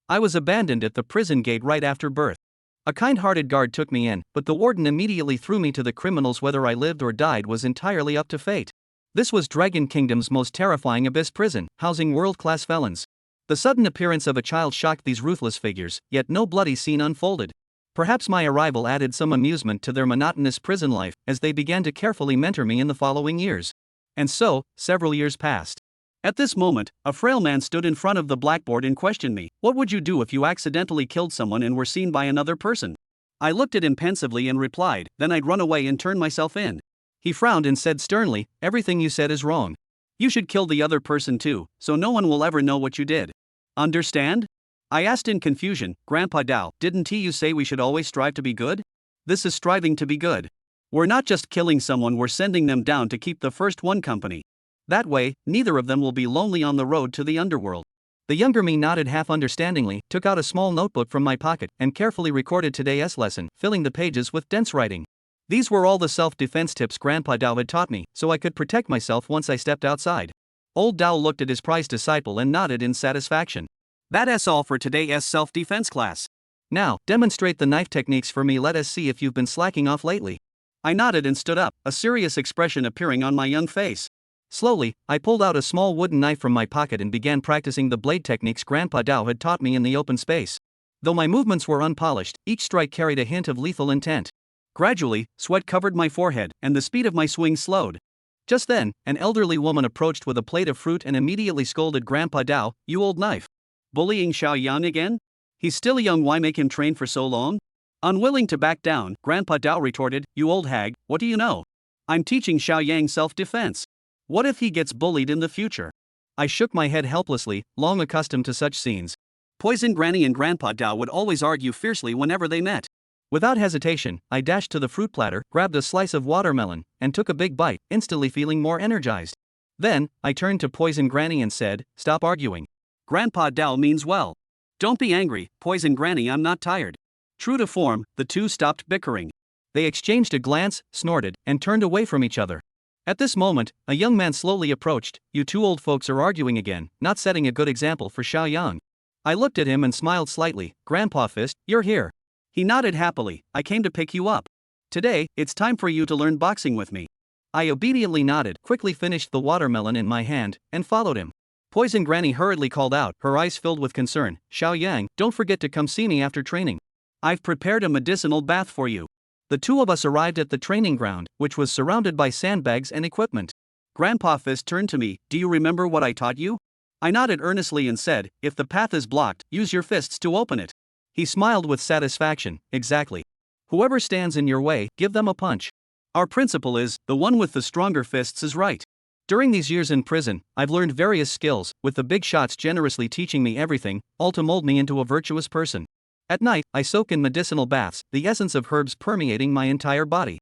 I was abandoned at the prison gate right after birth. A kind-hearted guard took me in, but the warden immediately threw me to the criminals. Whether I lived or died was entirely up to fate. This was Dragon Kingdom's most terrifying abyss prison, housing world-class felons. The sudden appearance of a child shocked these ruthless figures, yet no bloody scene unfolded. Perhaps my arrival added some amusement to their monotonous prison life, as they began to carefully mentor me in the following years. And so, several years passed. At this moment, a frail man stood in front of the blackboard and questioned me. What would you do if you accidentally killed someone and were seen by another person? I looked at him pensively and replied, then I'd run away and turn myself in. He frowned and said sternly, everything you said is wrong. You should kill the other person too, so no one will ever know what you did. Understand? I asked in confusion, Grandpa Dao, didn't you say we should always strive to be good? This is striving to be good. We're not just killing someone, we're sending them down to keep the first one company. That way, neither of them will be lonely on the road to the underworld. The younger me nodded half understandingly, took out a small notebook from my pocket, and carefully recorded today's lesson, filling the pages with dense writing. These were all the self-defense tips Grandpa Dao had taught me, so I could protect myself once I stepped outside. Old Dao looked at his prized disciple and nodded in satisfaction. That's all for today's self-defense class. Now, demonstrate the knife techniques for me. Let us see if you've been slacking off lately. I nodded and stood up, a serious expression appearing on my young face. Slowly, I pulled out a small wooden knife from my pocket and began practicing the blade techniques Grandpa Dao had taught me in the open space. Though my movements were unpolished, each strike carried a hint of lethal intent. Gradually, sweat covered my forehead, and the speed of my swing slowed. Just then, an elderly woman approached with a plate of fruit and immediately scolded Grandpa Dao, "You old knife. Bullying Xiao Yang again? He's still young, why make him train for so long?" Unwilling to back down, Grandpa Dao retorted, "You old hag, what do you know? I'm teaching Xiao Yang self-defense. What if he gets bullied in the future?" I shook my head helplessly, long accustomed to such scenes. Poison Granny and Grandpa Dao would always argue fiercely whenever they met. Without hesitation, I dashed to the fruit platter, grabbed a slice of watermelon, and took a big bite, instantly feeling more energized. Then, I turned to Poison Granny and said, "Stop arguing. Grandpa Dao means well. Don't be angry, Poison Granny, I'm not tired." True to form, the two stopped bickering. They exchanged a glance, snorted, and turned away from each other. At this moment, a young man slowly approached. "You two old folks are arguing again, not setting a good example for Xiao Yang." I looked at him and smiled slightly. "Grandpa Fist, you're here." He nodded happily. "I came to pick you up. Today, it's time for you to learn boxing with me." I obediently nodded, quickly finished the watermelon in my hand, and followed him. Poison Granny hurriedly called out, her eyes filled with concern, "Xiao Yang, don't forget to come see me after training. I've prepared a medicinal bath for you." The two of us arrived at the training ground, which was surrounded by sandbags and equipment. Grandpa Fist turned to me, "Do you remember what I taught you?" I nodded earnestly and said, "If the path is blocked, use your fists to open it." He smiled with satisfaction, "Exactly. Whoever stands in your way, give them a punch. Our principle is, the one with the stronger fists is right." During these years in prison, I've learned various skills, with the big shots generously teaching me everything, all to mold me into a virtuous person. At night, I soak in medicinal baths, the essence of herbs permeating my entire body.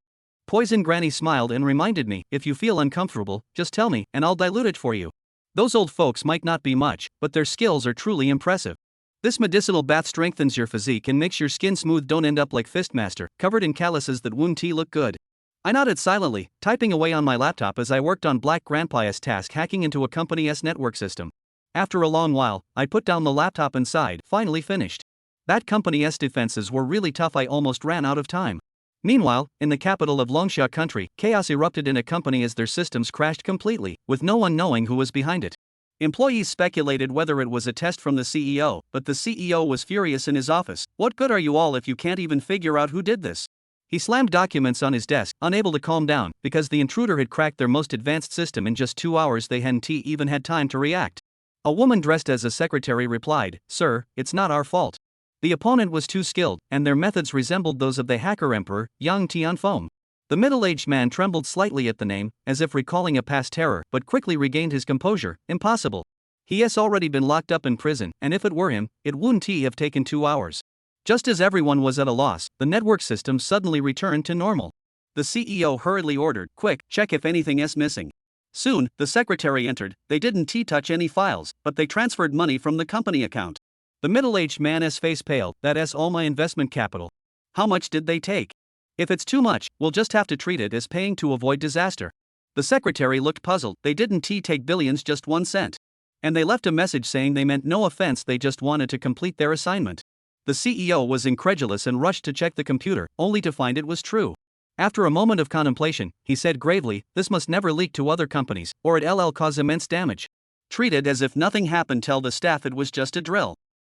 Poison Granny smiled and reminded me, "If you feel uncomfortable, just tell me, and I'll dilute it for you." Those old folks might not be much, but their skills are truly impressive. This medicinal bath strengthens your physique and makes your skin smooth. Don't end up like Fistmaster, covered in calluses that won't look good. I nodded silently, typing away on my laptop as I worked on Black Grandpa's task, hacking into a company's network system. After a long while, I put down the laptop and sighed, finally finished. That company's defenses were really tough. I almost ran out of time. Meanwhile, in the capital of Longsha country, chaos erupted in a company as their systems crashed completely, with no one knowing who was behind it. Employees speculated whether it was a test from the CEO, but the CEO was furious in his office. "What good are you all if you can't even figure out who did this?" He slammed documents on his desk, unable to calm down, because the intruder had cracked their most advanced system in just 2 hours. They hadn't even had time to react. A woman dressed as a secretary replied, "Sir, it's not our fault. The opponent was too skilled, and their methods resembled those of the hacker emperor, Yang Tianfeng." The middle-aged man trembled slightly at the name, as if recalling a past terror, but quickly regained his composure. "Impossible. He has already been locked up in prison, and if it were him, it wouldn't have taken 2 hours." Just as everyone was at a loss, the network system suddenly returned to normal. The CEO hurriedly ordered, "Quick, check if anything is missing." Soon, the secretary entered. They didn't touch any files, but they transferred money from the company account. The middle-aged man's face paled. "That's all my investment capital." "How much did they take?" "If it's too much, we'll just have to treat it as paying to avoid disaster." The secretary looked puzzled. "They didn't take billions, just 1 cent. And they left a message saying they meant no offense, they just wanted to complete their assignment. The CEO was incredulous and rushed to check the computer, only to find it was true. After a moment of contemplation, he said gravely, "This must never leak to other companies, or it'll cause immense damage." Treated as if nothing happened, tell the staff it was just a drill.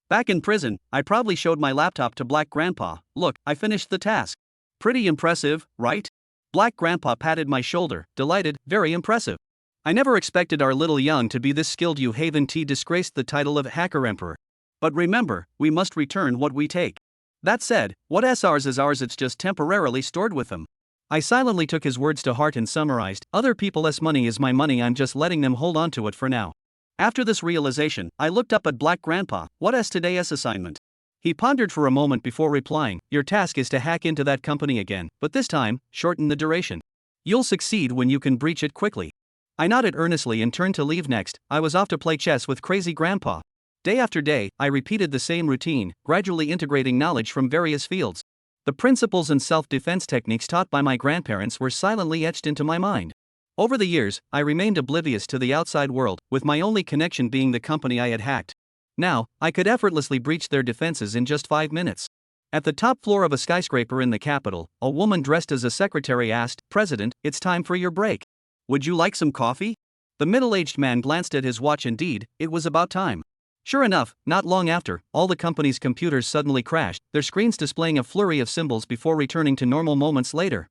Back in prison, I proudly showed my laptop to Black Grandpa. "Look, I finished the task. Pretty impressive, right?" Black Grandpa patted my shoulder, delighted, "Very impressive. I never expected our little young to be this skilled." You haven't disgraced the title of Hacker Emperor. But remember, we must return what we take. That said, what's ours is ours, it's just temporarily stored with them. I silently took his words to heart and summarized, "Other people's money is my money, I'm just letting them hold on to it for now." After this realization, I looked up at Black Grandpa. "What's today's assignment?" He pondered for a moment before replying, "Your task is to hack into that company again, but this time, shorten the duration. You'll succeed when you can breach it quickly." I nodded earnestly and turned to leave. Next, I was off to play chess with Crazy Grandpa. Day after day, I repeated the same routine, gradually integrating knowledge from various fields. The principles and self-defense techniques taught by my grandparents were silently etched into my mind. Over the years, I remained oblivious to the outside world, with my only connection being the company I had hacked. Now, I could effortlessly breach their defenses in just 5 minutes. At the top floor of a skyscraper in the capital, a woman dressed as a secretary asked, "President, it's time for your break. Would you like some coffee?" The middle-aged man glanced at his watch. Indeed, it was about time. Sure enough, not long after, all the company's computers suddenly crashed, their screens displaying a flurry of symbols before returning to normal moments later.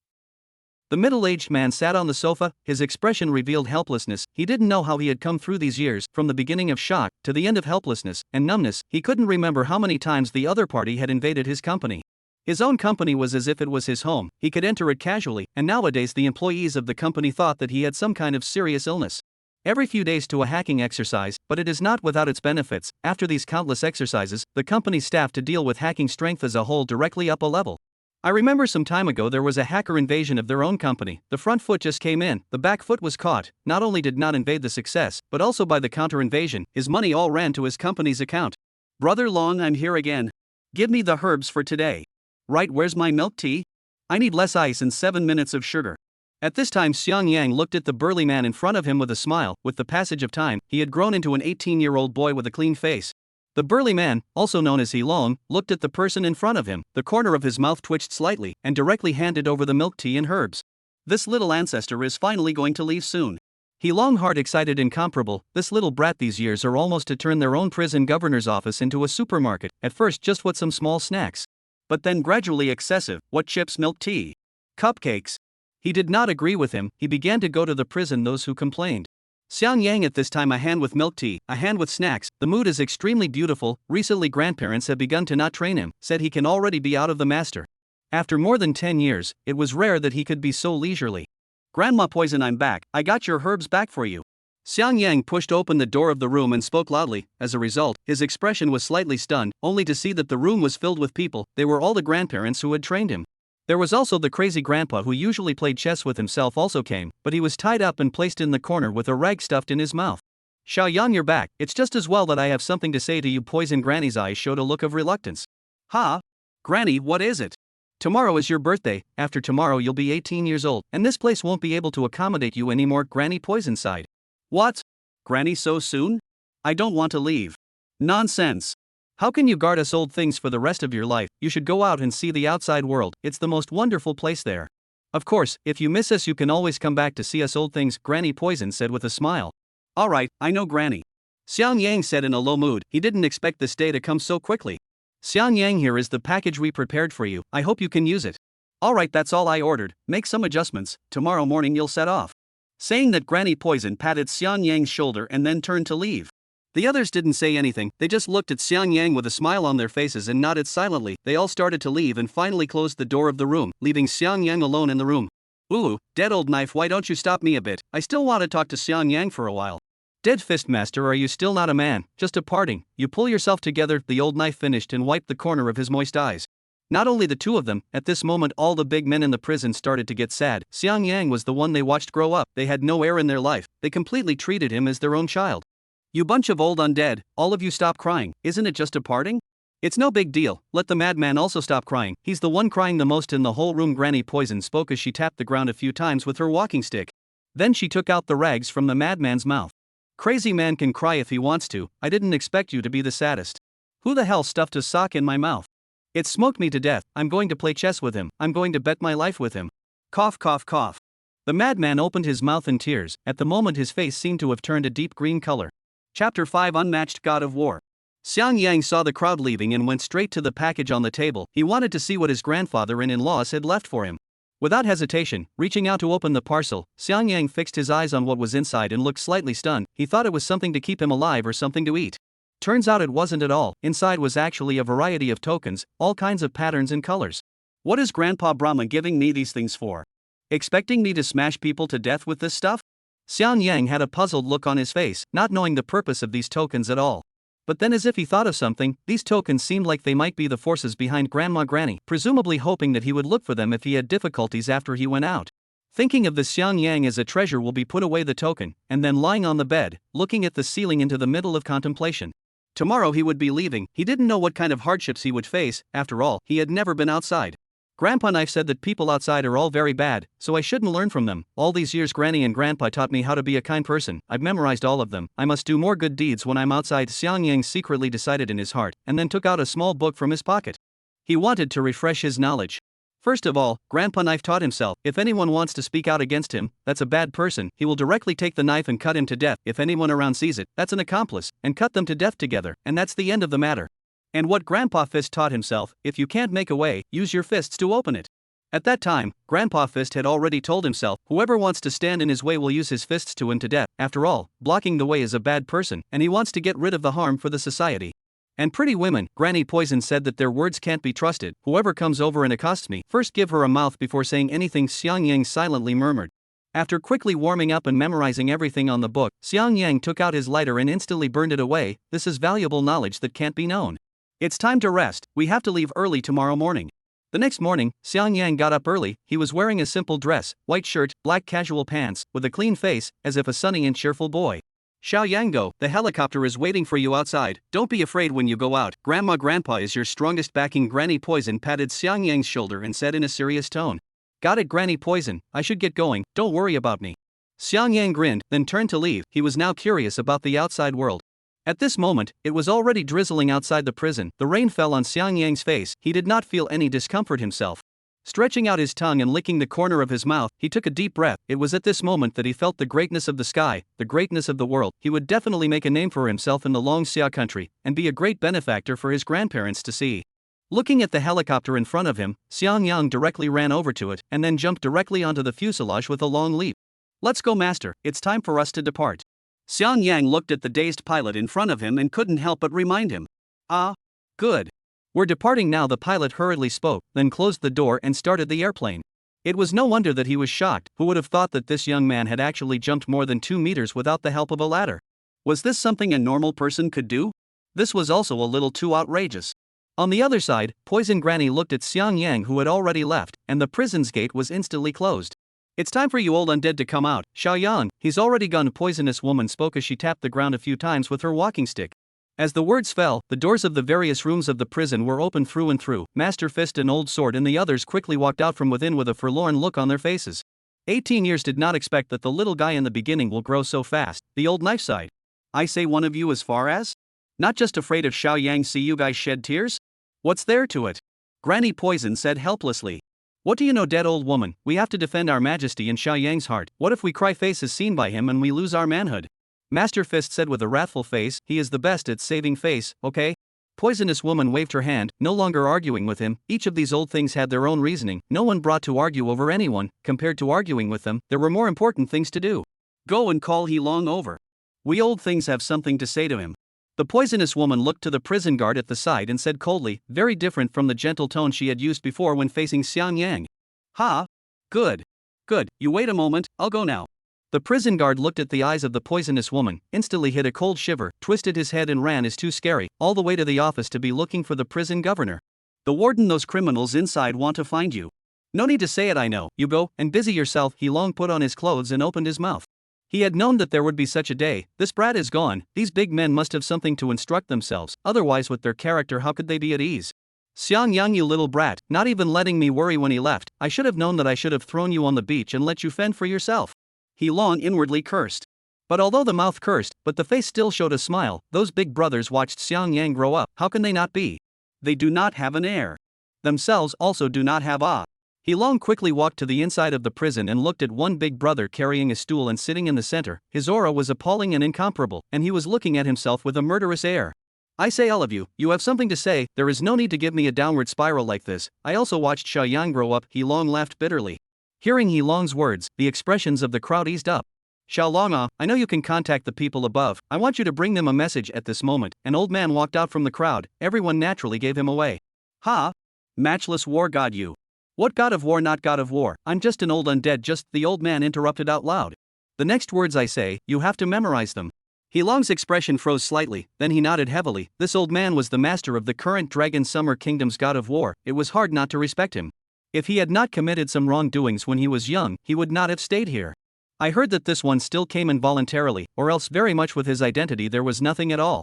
The middle-aged man sat on the sofa, his expression revealed helplessness. He didn't know how he had come through these years, from the beginning of shock to the end of helplessness and numbness. He couldn't remember how many times the other party had invaded his company. His own company was as if it was his home, he could enter it casually, and nowadays the employees of the company thought that he had some kind of serious illness. Every few days to a hacking exercise, but it is not without its benefits. After these countless exercises, the company's staff to deal with hacking strength as a whole directly up a level. I remember some time ago there was a hacker invasion of their own company. The front foot just came in, the back foot was caught. Not only did not invade the success, but also by the counter invasion, his money all ran to his company's account. "Brother Long, I'm here again. Give me the herbs for today." "Right, where's my milk tea? I need less ice and 7 minutes of sugar." At this time Xiang Yang looked at the burly man in front of him with a smile. With the passage of time, he had grown into an 18-year-old boy with a clean face. The burly man, also known as He Long, looked at the person in front of him, the corner of his mouth twitched slightly, and directly handed over the milk tea and herbs. "This little ancestor is finally going to leave soon." He Long, heart excited, incomparable. This little brat, these years are almost to turn their own prison governor's office into a supermarket. At first just what some small snacks. But then gradually excessive. What chips, milk tea? Cupcakes? He did not agree with him. He began to go to the prison those who complained. Xiang Yang at this time, a hand with milk tea, a hand with snacks. The mood is extremely beautiful. Recently grandparents have begun to not train him, said he can already be out of the master. After more than 10 years, it was rare that he could be so leisurely. "Grandma Poison, I'm back. I got your herbs back for you." Xiang Yang pushed open the door of the room and spoke loudly. As a result, his expression was slightly stunned, only to see that the room was filled with people. They were all the grandparents who had trained him. There was also the crazy grandpa who usually played chess with himself also came, but he was tied up and placed in the corner with a rag stuffed in his mouth. "Xiao Yan, you're back. It's just as well that I have something to say to you." Poison Granny's eyes showed a look of reluctance. "Ha? Granny, what is it?" "Tomorrow is your birthday. After tomorrow you'll be 18 years old, and this place won't be able to accommodate you anymore." Granny Poison sighed. "What? Granny, so soon? I don't want to leave." "Nonsense. How can you guard us old things for the rest of your life? You should go out and see the outside world. It's the most wonderful place there. Of course, if you miss us you can always come back to see us old things," Granny Poison said with a smile. "All right, I know, Granny." Xiang Yang said in a low mood. He didn't expect this day to come so quickly. "Xiang Yang, here is the package we prepared for you. I hope you can use it." "All right, that's all I ordered. Make some adjustments. Tomorrow morning you'll set off." Saying that, Granny Poison patted Xiang Yang's shoulder and then turned to leave. The others didn't say anything, they just looked at Xiang Yang with a smile on their faces and nodded silently. They all started to leave and finally closed the door of the room, leaving Xiang Yang alone in the room. "Ooh, dead old knife, why don't you stop me a bit? I still want to talk to Xiang Yang for a while." "Dead fist master, are you still not a man? Just a parting. You pull yourself together." The old knife finished and wiped the corner of his moist eyes. Not only the two of them, at this moment all the big men in the prison started to get sad. Xiang Yang was the one they watched grow up. They had no heir in their life. They completely treated him as their own child. "You bunch of old undead, all of you stop crying. Isn't it just a parting? It's no big deal. Let the madman also stop crying. He's the one crying the most in the whole room." Granny Poison spoke as she tapped the ground a few times with her walking stick. Then she took out the rags from the madman's mouth. Crazy man can cry if he wants to, I didn't expect you to be the saddest. Who the hell stuffed a sock in my mouth? It smoked me to death, I'm going to play chess with him, I'm going to bet my life with him. Cough cough cough. The madman opened his mouth in tears, at the moment his face seemed to have turned a deep green color. Chapter 5 Unmatched God of War. Xiang Yang saw the crowd leaving and went straight to the package on the table. He wanted to see what his grandfather and in-laws had left for him. Without hesitation, reaching out to open the parcel, Xiang Yang fixed his eyes on what was inside and looked slightly stunned. He thought it was something to keep him alive or something to eat. Turns out it wasn't at all. Inside was actually a variety of tokens, all kinds of patterns and colors. What is Grandpa Brahma giving me these things for? Expecting me to smash people to death with this stuff? Xiang Yang had a puzzled look on his face, not knowing the purpose of these tokens at all. But then, as if he thought of something, these tokens seemed like they might be the forces behind Grandma Granny, presumably hoping that he would look for them if he had difficulties after he went out. Thinking of the Xiang Yang as a treasure will be put away the token, and then lying on the bed, looking at the ceiling into the middle of contemplation. Tomorrow he would be leaving. He didn't know what kind of hardships he would face, after all, he had never been outside. Grandpa Knife said that people outside are all very bad, so I shouldn't learn from them. All these years Granny and Grandpa taught me how to be a kind person, I've memorized all of them, I must do more good deeds when I'm outside. Xiang Yang secretly decided in his heart, and then took out a small book from his pocket. He wanted to refresh his knowledge. First of all, Grandpa Knife taught himself, if anyone wants to speak out against him, that's a bad person, he will directly take the knife and cut him to death. If anyone around sees it, that's an accomplice, and cut them to death together, and that's the end of the matter. And what Grandpa Fist taught himself, if you can't make a way, use your fists to open it. At that time, Grandpa Fist had already told himself, whoever wants to stand in his way will use his fists to him to death. After all, blocking the way is a bad person, and he wants to get rid of the harm for the society. And pretty women, Granny Poison said that their words can't be trusted. Whoever comes over and accosts me, first give her a mouth before saying anything, Xiang Yang silently murmured. After quickly warming up and memorizing everything on the book, Xiang Yang took out his lighter and instantly burned it away. This is valuable knowledge that can't be known. It's time to rest, we have to leave early tomorrow morning. The next morning, Xiang Yang got up early. He was wearing a simple dress, white shirt, black casual pants, with a clean face, as if a sunny and cheerful boy. Xiao Yang, go, the helicopter is waiting for you outside, don't be afraid when you go out, Grandpa is your strongest backing. Granny Poison patted Xiang Yang's shoulder and said in a serious tone. Got it, Granny Poison, I should get going, don't worry about me. Xiang Yang grinned, then turned to leave. He was now curious about the outside world. At this moment, it was already drizzling outside the prison. The rain fell on Xiang Yang's face. He did not feel any discomfort himself. Stretching out his tongue and licking the corner of his mouth, he took a deep breath. It was at this moment that he felt the greatness of the sky, the greatness of the world. He would definitely make a name for himself in the Long Xia country, and be a great benefactor for his grandparents to see. Looking at the helicopter in front of him, Xiang Yang directly ran over to it, and then jumped directly onto the fuselage with a long leap. Let's go, master, it's time for us to depart. Xiang Yang looked at the dazed pilot in front of him and couldn't help but remind him. Ah, good. We're departing now, the pilot hurriedly spoke, then closed the door and started the airplane. It was no wonder that he was shocked. Who would have thought that this young man had actually jumped more than 2 meters without the help of a ladder? Was this something a normal person could do? This was also a little too outrageous. On the other side, Poison Granny looked at Xiang Yang, who had already left, and the prison's gate was instantly closed. It's time for you old undead to come out, Xiao Yang, he's already gone. Poisonous woman spoke as she tapped the ground a few times with her walking stick. As the words fell, the doors of the various rooms of the prison were opened through and through. Master Fist and Old Sword and the others quickly walked out from within with a forlorn look on their faces. 18 years did not expect that the little guy in the beginning will grow so fast. The old knife sighed. I say, one of you as far as? Not just afraid of Xiao Yang. See you guys shed tears? What's there to it? Granny Poison said helplessly. What do you know, dead old woman? We have to defend our majesty in Xiao Yang's heart. What if we cry face is seen by him and we lose our manhood? Master Fist said with a wrathful face. He is the best at saving face, okay? Poisonous woman waved her hand, no longer arguing with him. Each of these old things had their own reasoning. No one brought to argue over anyone. Compared to arguing with them, there were more important things to do. Go and call He Long over. We old things have something to say to him. The poisonous woman looked to the prison guard at the side and said coldly, very different from the gentle tone she had used before when facing Xiang Yang. Ha! Good. Good, you wait a moment, I'll go now. The prison guard looked at the eyes of the poisonous woman, instantly hit a cold shiver, twisted his head and ran as too scary, all the way to the office to be looking for the prison governor. The warden, those criminals inside want to find you. No need to say it, I know. You go, and busy yourself. He Long put on his clothes and opened his mouth. He had known that there would be such a day. This brat is gone. These big men must have something to instruct themselves, otherwise with their character how could they be at ease? Xiang Yang, you little brat, not even letting me worry when he left. I should have known that I should have thrown you on the beach and let you fend for yourself. He Long inwardly cursed. But although the mouth cursed, but the face still showed a smile, those big brothers watched Xiang Yang grow up. How can they not be? They do not have an heir. Themselves also do not have a. He Long quickly walked to the inside of the prison and looked at one big brother carrying a stool and sitting in the center. His aura was appalling and incomparable, and he was looking at himself with a murderous air. I say, all of you, you have something to say. There is no need to give me a downward spiral like this. I also watched Xia Yang grow up. He Long laughed bitterly. Hearing He Long's words, the expressions of the crowd eased up. Xiao Long, I know you can contact the people above. I want you to bring them a message at this moment. An old man walked out from the crowd. Everyone naturally gave him away. Ha! Matchless war god you. What god of war, not god of war? I'm just an old undead. Just, the old man interrupted out loud. The next words I say, you have to memorize them. He Long's expression froze slightly, then he nodded heavily. This old man was the master of the current Dragon Summer Kingdom's god of war. It was hard not to respect him. If he had not committed some wrongdoings when he was young, he would not have stayed here. I heard that this one still came involuntarily, or else very much with his identity there was nothing at all.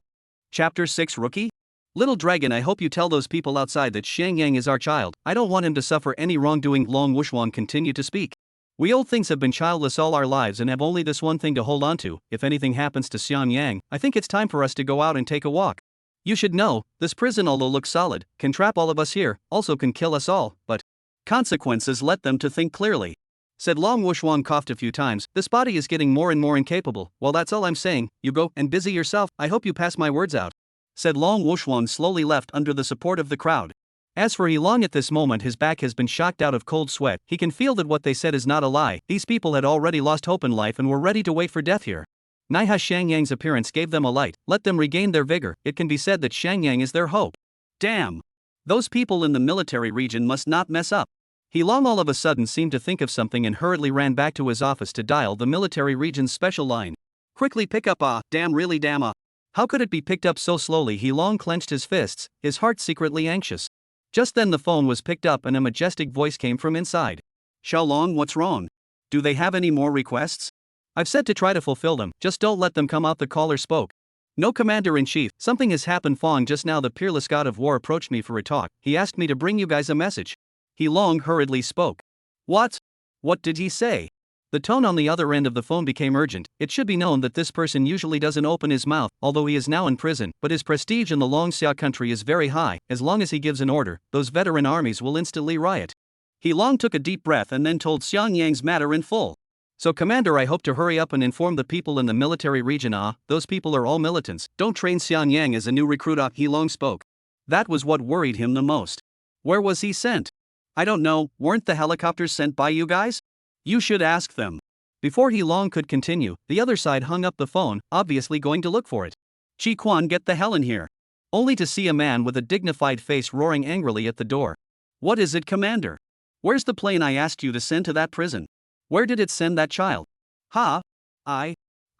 Chapter 6 Rookie? Little dragon, I hope you tell those people outside that Xiang Yang is our child. I don't want him to suffer any wrongdoing. Long Wushwang continued to speak. We old things have been childless all our lives and have only this one thing to hold on to. If anything happens to Xiang Yang, I think it's time for us to go out and take a walk. You should know, this prison, although looks solid, can trap all of us here, also can kill us all, but consequences let them to think clearly. Said Long Wushwang coughed a few times. This body is getting more and more incapable. Well, that's all I'm saying. You go and busy yourself. I hope you pass my words out. Said Long Wushwang slowly left under the support of the crowd. As for He Long, at this moment his back has been shocked out of cold sweat. He can feel that what they said is not a lie. These people had already lost hope in life and were ready to wait for death here. Naiha Xiang Yang's appearance gave them a light. Let them regain their vigor. It can be said that Xiang Yang is their hope. Damn! Those people in the military region must not mess up. He Long all of a sudden seemed to think of something and hurriedly ran back to his office to dial the military region's special line. Quickly pick up damn, really damn. How could it be picked up so slowly? He Long clenched his fists, his heart secretly anxious. Just then the phone was picked up and a majestic voice came from inside. Xiao Long, what's wrong? Do they have any more requests? I've said to try to fulfill them, just don't let them come out, the caller spoke. No, Commander-in-Chief, something has happened. Fong, just now the peerless god of war approached me for a talk. He asked me to bring you guys a message. He Long hurriedly spoke. What? What did he say? The tone on the other end of the phone became urgent. It should be known that this person usually doesn't open his mouth, although he is now in prison, but his prestige in the Longxia country is very high. As long as he gives an order, those veteran armies will instantly riot. He Long took a deep breath and then told Xiang Yang's matter in full. So Commander, I hope to hurry up and inform the people in the military region. Those people are all militants. Don't train Xiang Yang as a new recruit. He Long spoke. That was what worried him the most. Where was he sent? I don't know. Weren't the helicopters sent by you guys? You should ask them. Before He Long could continue, the other side hung up the phone, obviously going to look for it. Chi Quan, get the hell in here. Only to see a man with a dignified face roaring angrily at the door. What is it, Commander? Where's the plane I asked you to send to that prison? Where did it send that child? I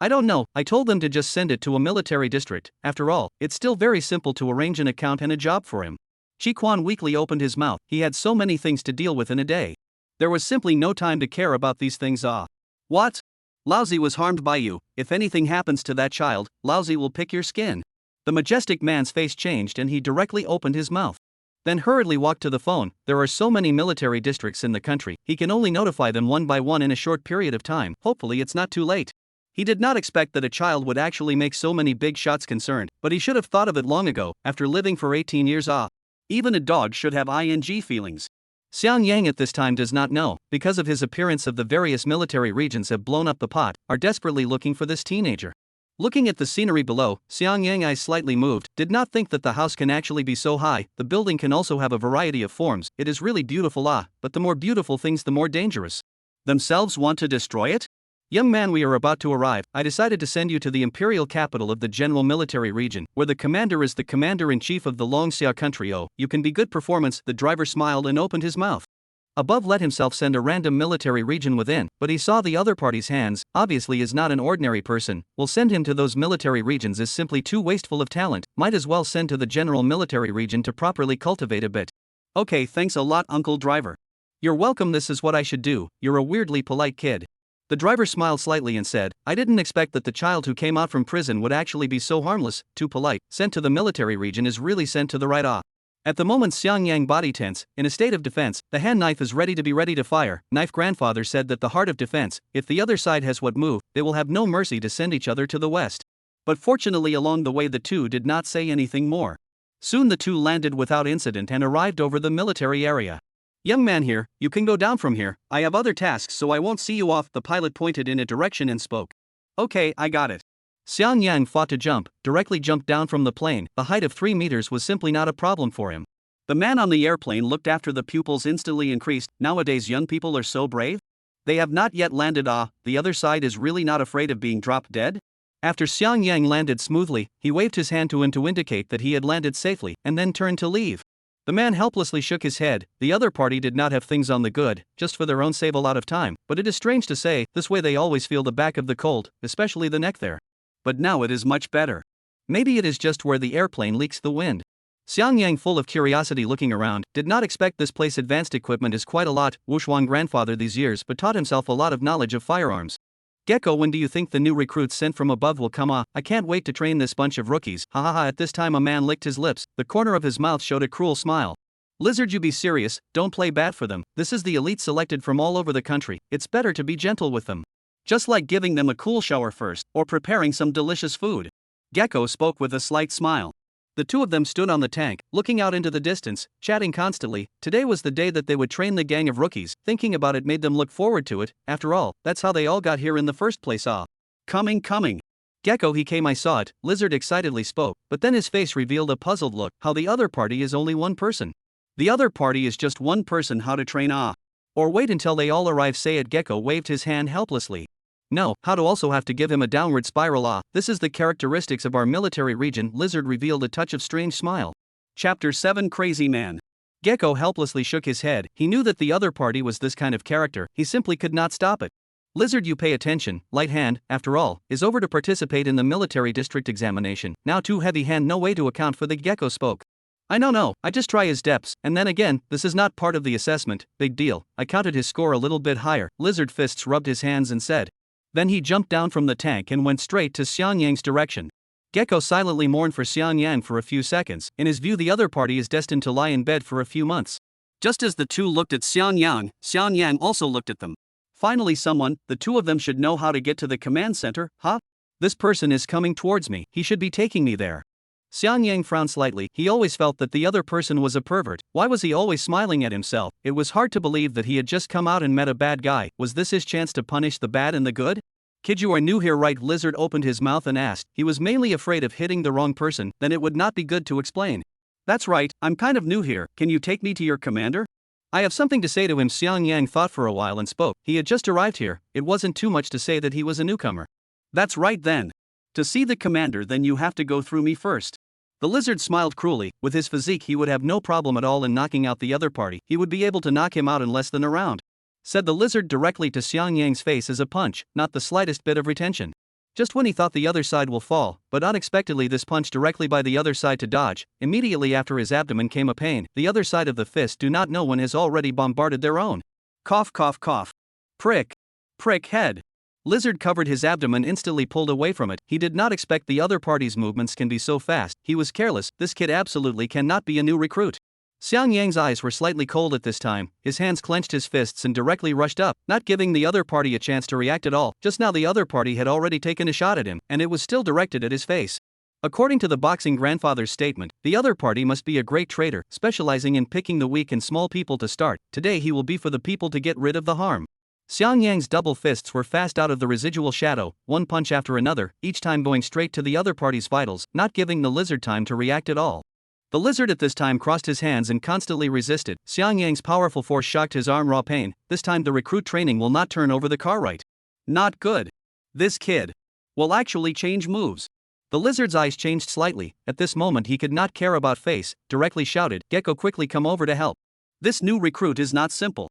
don't know. I told them to just send it to a military district. After all, it's still very simple to arrange an account and a job for him. Chi Quan weakly opened his mouth. He had so many things to deal with in a day. There was simply no time to care about these things. What? Laozi was harmed by you. If anything happens to that child, Laozi will pick your skin. The majestic man's face changed and he directly opened his mouth. Then hurriedly walked to the phone. There are so many military districts in the country, he can only notify them one by one in a short period of time. Hopefully it's not too late. He did not expect that a child would actually make so many big shots concerned, but he should have thought of it long ago, after living for 18 years. Even a dog should have feelings. Xiang Yang at this time does not know, because of his appearance of the various military regions have blown up the pot, are desperately looking for this teenager. Looking at the scenery below, Xiang Yang eyes slightly moved, did not think that the house can actually be so high. The building can also have a variety of forms. It is really beautiful, but the more beautiful things the more dangerous. Themselves want to destroy it? Young man, we are about to arrive. I decided to send you to the imperial capital of the general military region, where the commander is the commander-in-chief of the Longxia country. Oh, you can be good performance. The driver smiled and opened his mouth. Above let himself send a random military region within, but he saw the other party's hands. Obviously is not an ordinary person. Will send him to those military regions is simply too wasteful of talent. Might as well send to the general military region to properly cultivate a bit. Okay, thanks a lot, Uncle Driver. You're welcome. This is what I should do. You're a weirdly polite kid. The driver smiled slightly and said, I didn't expect that the child who came out from prison would actually be so harmless, too polite. Sent to the military region is really sent to the right. At the moment Xiang Yang body tense, in a state of defense, the hand knife is ready to fire. Knife grandfather said that the heart of defense, if the other side has what move, they will have no mercy to send each other to the west. But fortunately along the way the two did not say anything more. Soon the two landed without incident and arrived over the military area. Young man here, you can go down from here, I have other tasks so I won't see you off. The pilot pointed in a direction and spoke. Okay, I got it. Xiang Yang fought to jump, directly jumped down from the plane. The height of 3 meters was simply not a problem for him. The man on the airplane looked after the pupils instantly increased. Nowadays young people are so brave? They have not yet landed. The other side is really not afraid of being dropped dead? After Xiang Yang landed smoothly, he waved his hand to him to indicate that he had landed safely, and then turned to leave. The man helplessly shook his head. The other party did not have things on the good, just for their own save a lot of time, but it is strange to say, this way they always feel the back of the cold, especially the neck there. But now it is much better. Maybe it is just where the airplane leaks the wind. Xiang Yang, full of curiosity looking around, did not expect this place. Advanced equipment is quite a lot. Wuxuan grandfather these years but taught himself a lot of knowledge of firearms. Gecko, when do you think the new recruits sent from above will come? I can't wait to train this bunch of rookies. Ha ha ha. At this time a man licked his lips, the corner of his mouth showed a cruel smile. Lizard, you be serious, don't play bad for them. This is the elite selected from all over the country, it's better to be gentle with them. Just like giving them a cool shower first, or preparing some delicious food. Gecko spoke with a slight smile. The two of them stood on the tank, looking out into the distance, chatting constantly. Today was the day that they would train the gang of rookies. Thinking about it made them look forward to it. After all, that's how they all got here in the first place. Coming. Gecko, he came, I saw it. Lizard excitedly spoke, but then his face revealed a puzzled look. How the other party is only one person? The other party is just one person. How to train? Or wait until they all arrive, say it. Gecko waved his hand helplessly. No, how to also have to give him a downward spiral. This is the characteristics of our military region. Lizard revealed a touch of strange smile. Chapter 7, Crazy Man. Gecko helplessly shook his head. He knew that the other party was this kind of character, he simply could not stop it. Lizard, you pay attention. Light hand, after all, is over to participate in the military district examination. Now too heavy hand, no way to account for the. Gecko spoke. I know, I just try his depths, and then again, this is not part of the assessment. Big deal. I counted his score a little bit higher. Lizard fists rubbed his hands and said. Then he jumped down from the tank and went straight to Xiang Yang's direction. Gecko silently mourned for Xiang Yang for a few seconds. In his view, the other party is destined to lie in bed for a few months. Just as the two looked at Xiang Yang also looked at them. Finally the two of them should know how to get to the command center. This person is coming towards me, he should be taking me there. Xiang Yang frowned slightly. He always felt that the other person was a pervert. Why was he always smiling at himself? It was hard to believe that he had just come out and met a bad guy. Was this his chance to punish the bad and the good? Kid, you are new here, right? Lizard opened his mouth and asked. He was mainly afraid of hitting the wrong person, then it would not be good to explain. That's right, I'm kind of new here. Can you take me to your commander? I have something to say to him. Xiang Yang thought for a while and spoke. He had just arrived here. It wasn't too much to say that he was a newcomer. That's right then. To see the commander, then you have to go through me first. The lizard smiled cruelly. With his physique he would have no problem at all in knocking out the other party. He would be able to knock him out in less than a round. Said the lizard directly to Xiang Yang's face as a punch, not the slightest bit of retention. Just when he thought the other side will fall, but unexpectedly this punch directly by the other side to dodge. Immediately after his abdomen came a pain. The other side of the fist do not know when has already bombarded their own. Cough. Prick head. Lizard covered his abdomen, instantly pulled away from it. He did not expect the other party's movements can be so fast. He was careless. This kid absolutely cannot be a new recruit. Xiang Yang's eyes were slightly cold at this time. His hands clenched his fists and directly rushed up, not giving the other party a chance to react at all. Just now the other party had already taken a shot at him, and it was still directed at his face. According to the boxing grandfather's statement, the other party must be a great trader, specializing in picking the weak and small people to start. Today he will be for the people to get rid of the harm. Xiang Yang's double fists were fast out of the residual shadow, one punch after another, each time going straight to the other party's vitals, not giving the lizard time to react at all. The lizard at this time crossed his hands and constantly resisted. Xiang Yang's powerful force shocked his arm. Raw pain. This time the recruit training will not turn over the car right. Not good. This kid will actually change moves. The lizard's eyes changed slightly. At this moment he could not care about face, directly shouted, Gecko, quickly come over to help. This new recruit is not simple.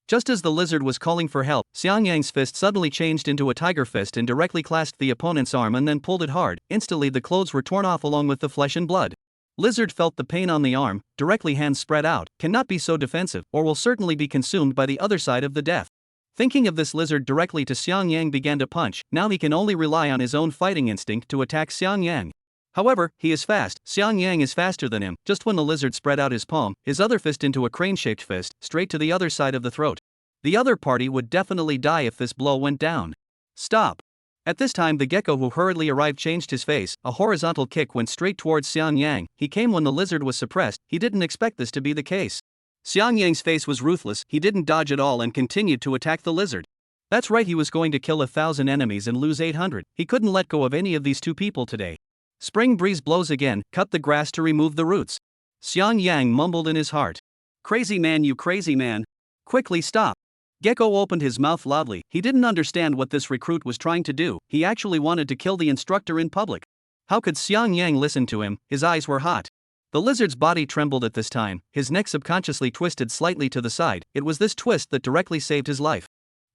Just as the lizard was calling for help, Xiang Yang's fist suddenly changed into a tiger fist and directly clasped the opponent's arm and then pulled it hard. Instantly the clothes were torn off along with the flesh and blood. Lizard felt the pain on the arm, directly hands spread out, cannot be so defensive, or will certainly be consumed by the other side of the death. Thinking of this, lizard directly to Xiang Yang began to punch. Now he can only rely on his own fighting instinct to attack Xiang Yang. However, he is fast. Xiang Yang is faster than him. Just when the lizard spread out his palm, his other fist into a crane-shaped fist, straight to the other side of the throat. The other party would definitely die if this blow went down. Stop. At this time the gecko who hurriedly arrived changed his face. A horizontal kick went straight towards Xiang Yang. He came when the lizard was suppressed. He didn't expect this to be the case. Xiang Yang's face was ruthless. He didn't dodge at all and continued to attack the lizard. That's right, he was going to kill 1,000 enemies and lose 800. He couldn't let go of any of these two people today. Spring breeze blows again. Cut the grass to remove the roots. Xiang Yang mumbled in his heart. Crazy man, you crazy man. Quickly stop. Gecko opened his mouth loudly. He didn't understand what this recruit was trying to do. He actually wanted to kill the instructor in public. How could Xiang Yang listen to him? His eyes were hot. The lizard's body trembled at this time. His neck subconsciously twisted slightly to the side. It was this twist that directly saved his life.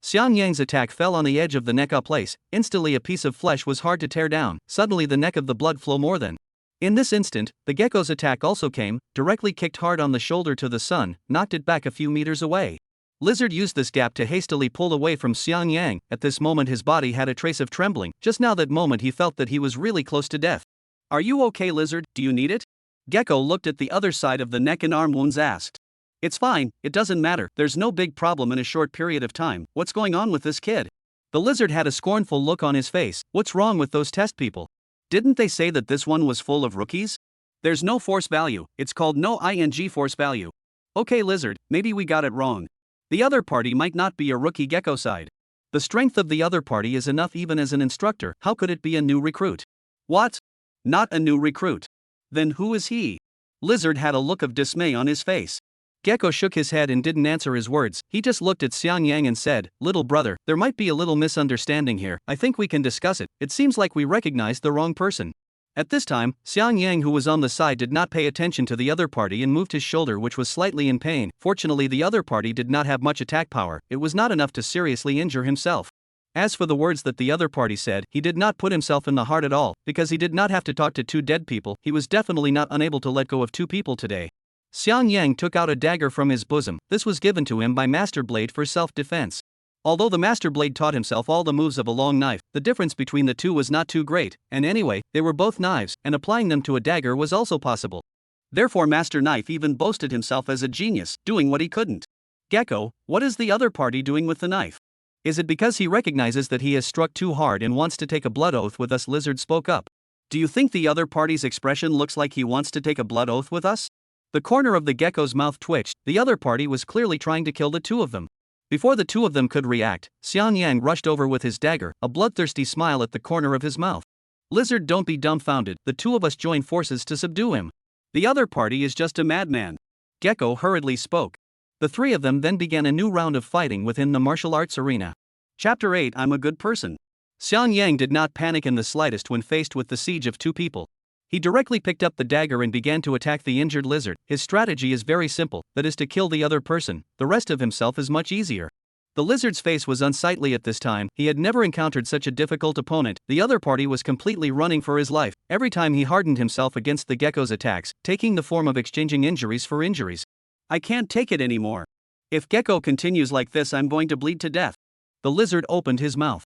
Xiang Yang's attack fell on the edge of the neck up place. Instantly a piece of flesh was hard to tear down. Suddenly the neck of the blood flow more than. In this instant, the gecko's attack also came, directly kicked hard on the shoulder to the sun, knocked it back a few meters away. Lizard used this gap to hastily pull away from Xiang Yang. At this moment his body had a trace of trembling. Just now that moment he felt that he was really close to death. Are you okay, lizard? Do you need it? Gecko looked at the other side of the neck and arm wounds, asked. It's fine, it doesn't matter, there's no big problem in a short period of time. What's going on with this kid? The lizard had a scornful look on his face. What's wrong with those test people? Didn't they say that this one was full of rookies? There's no force value, it's called no ing force value. Okay lizard, maybe we got it wrong. The other party might not be a rookie, gecko side. The strength of the other party is enough even as an instructor. How could it be a new recruit? What? Not a new recruit. Then who is he? Lizard had a look of dismay on his face. Gecko shook his head and didn't answer his words. He just looked at Xiang Yang and said, little brother, there might be a little misunderstanding here. I think we can discuss it. It seems like we recognized the wrong person. At this time, Xiang Yang, who was on the side, did not pay attention to the other party and moved his shoulder, which was slightly in pain. Fortunately, the other party did not have much attack power. It was not enough to seriously injure himself. As for the words that the other party said, he did not put himself in the heart at all, because he did not have to talk to two dead people. He was definitely not unable to let go of two people today. Xiang Yang took out a dagger from his bosom. This was given to him by Master Blade for self-defense. Although the Master Blade taught himself all the moves of a long knife, the difference between the two was not too great, and anyway, they were both knives, and applying them to a dagger was also possible. Therefore Master Knife even boasted himself as a genius, doing what he couldn't. Gecko, what is the other party doing with the knife? Is it because he recognizes that he has struck too hard and wants to take a blood oath with us? Lizard spoke up. Do you think the other party's expression looks like he wants to take a blood oath with us? The corner of the gecko's mouth twitched. The other party was clearly trying to kill the two of them. Before the two of them could react, Xiang Yang rushed over with his dagger, a bloodthirsty smile at the corner of his mouth. Lizard, don't be dumbfounded. The two of us join forces to subdue him. The other party is just a madman. Gecko hurriedly spoke. The three of them then began a new round of fighting within the martial arts arena. Chapter 8, I'm a good person. Xiang Yang did not panic in the slightest when faced with the siege of two people. He directly picked up the dagger and began to attack the injured lizard. His strategy is very simple, that is to kill the other person. The rest of himself is much easier. The lizard's face was unsightly at this time. He had never encountered such a difficult opponent. The other party was completely running for his life. Every time he hardened himself against the gecko's attacks, taking the form of exchanging injuries for injuries. I can't take it anymore. If Gecko continues like this, I'm going to bleed to death. The lizard opened his mouth.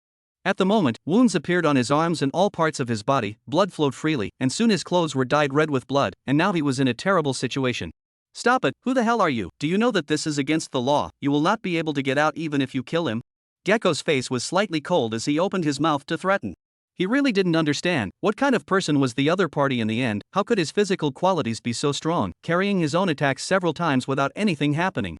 At the moment, wounds appeared on his arms and all parts of his body, blood flowed freely, and soon his clothes were dyed red with blood, and now he was in a terrible situation. Stop it, who the hell are you? Do you know that this is against the law? You will not be able to get out even if you kill him. Gecko's face was slightly cold as he opened his mouth to threaten. He really didn't understand, what kind of person was the other party in the end? How could his physical qualities be so strong, carrying his own attacks several times without anything happening?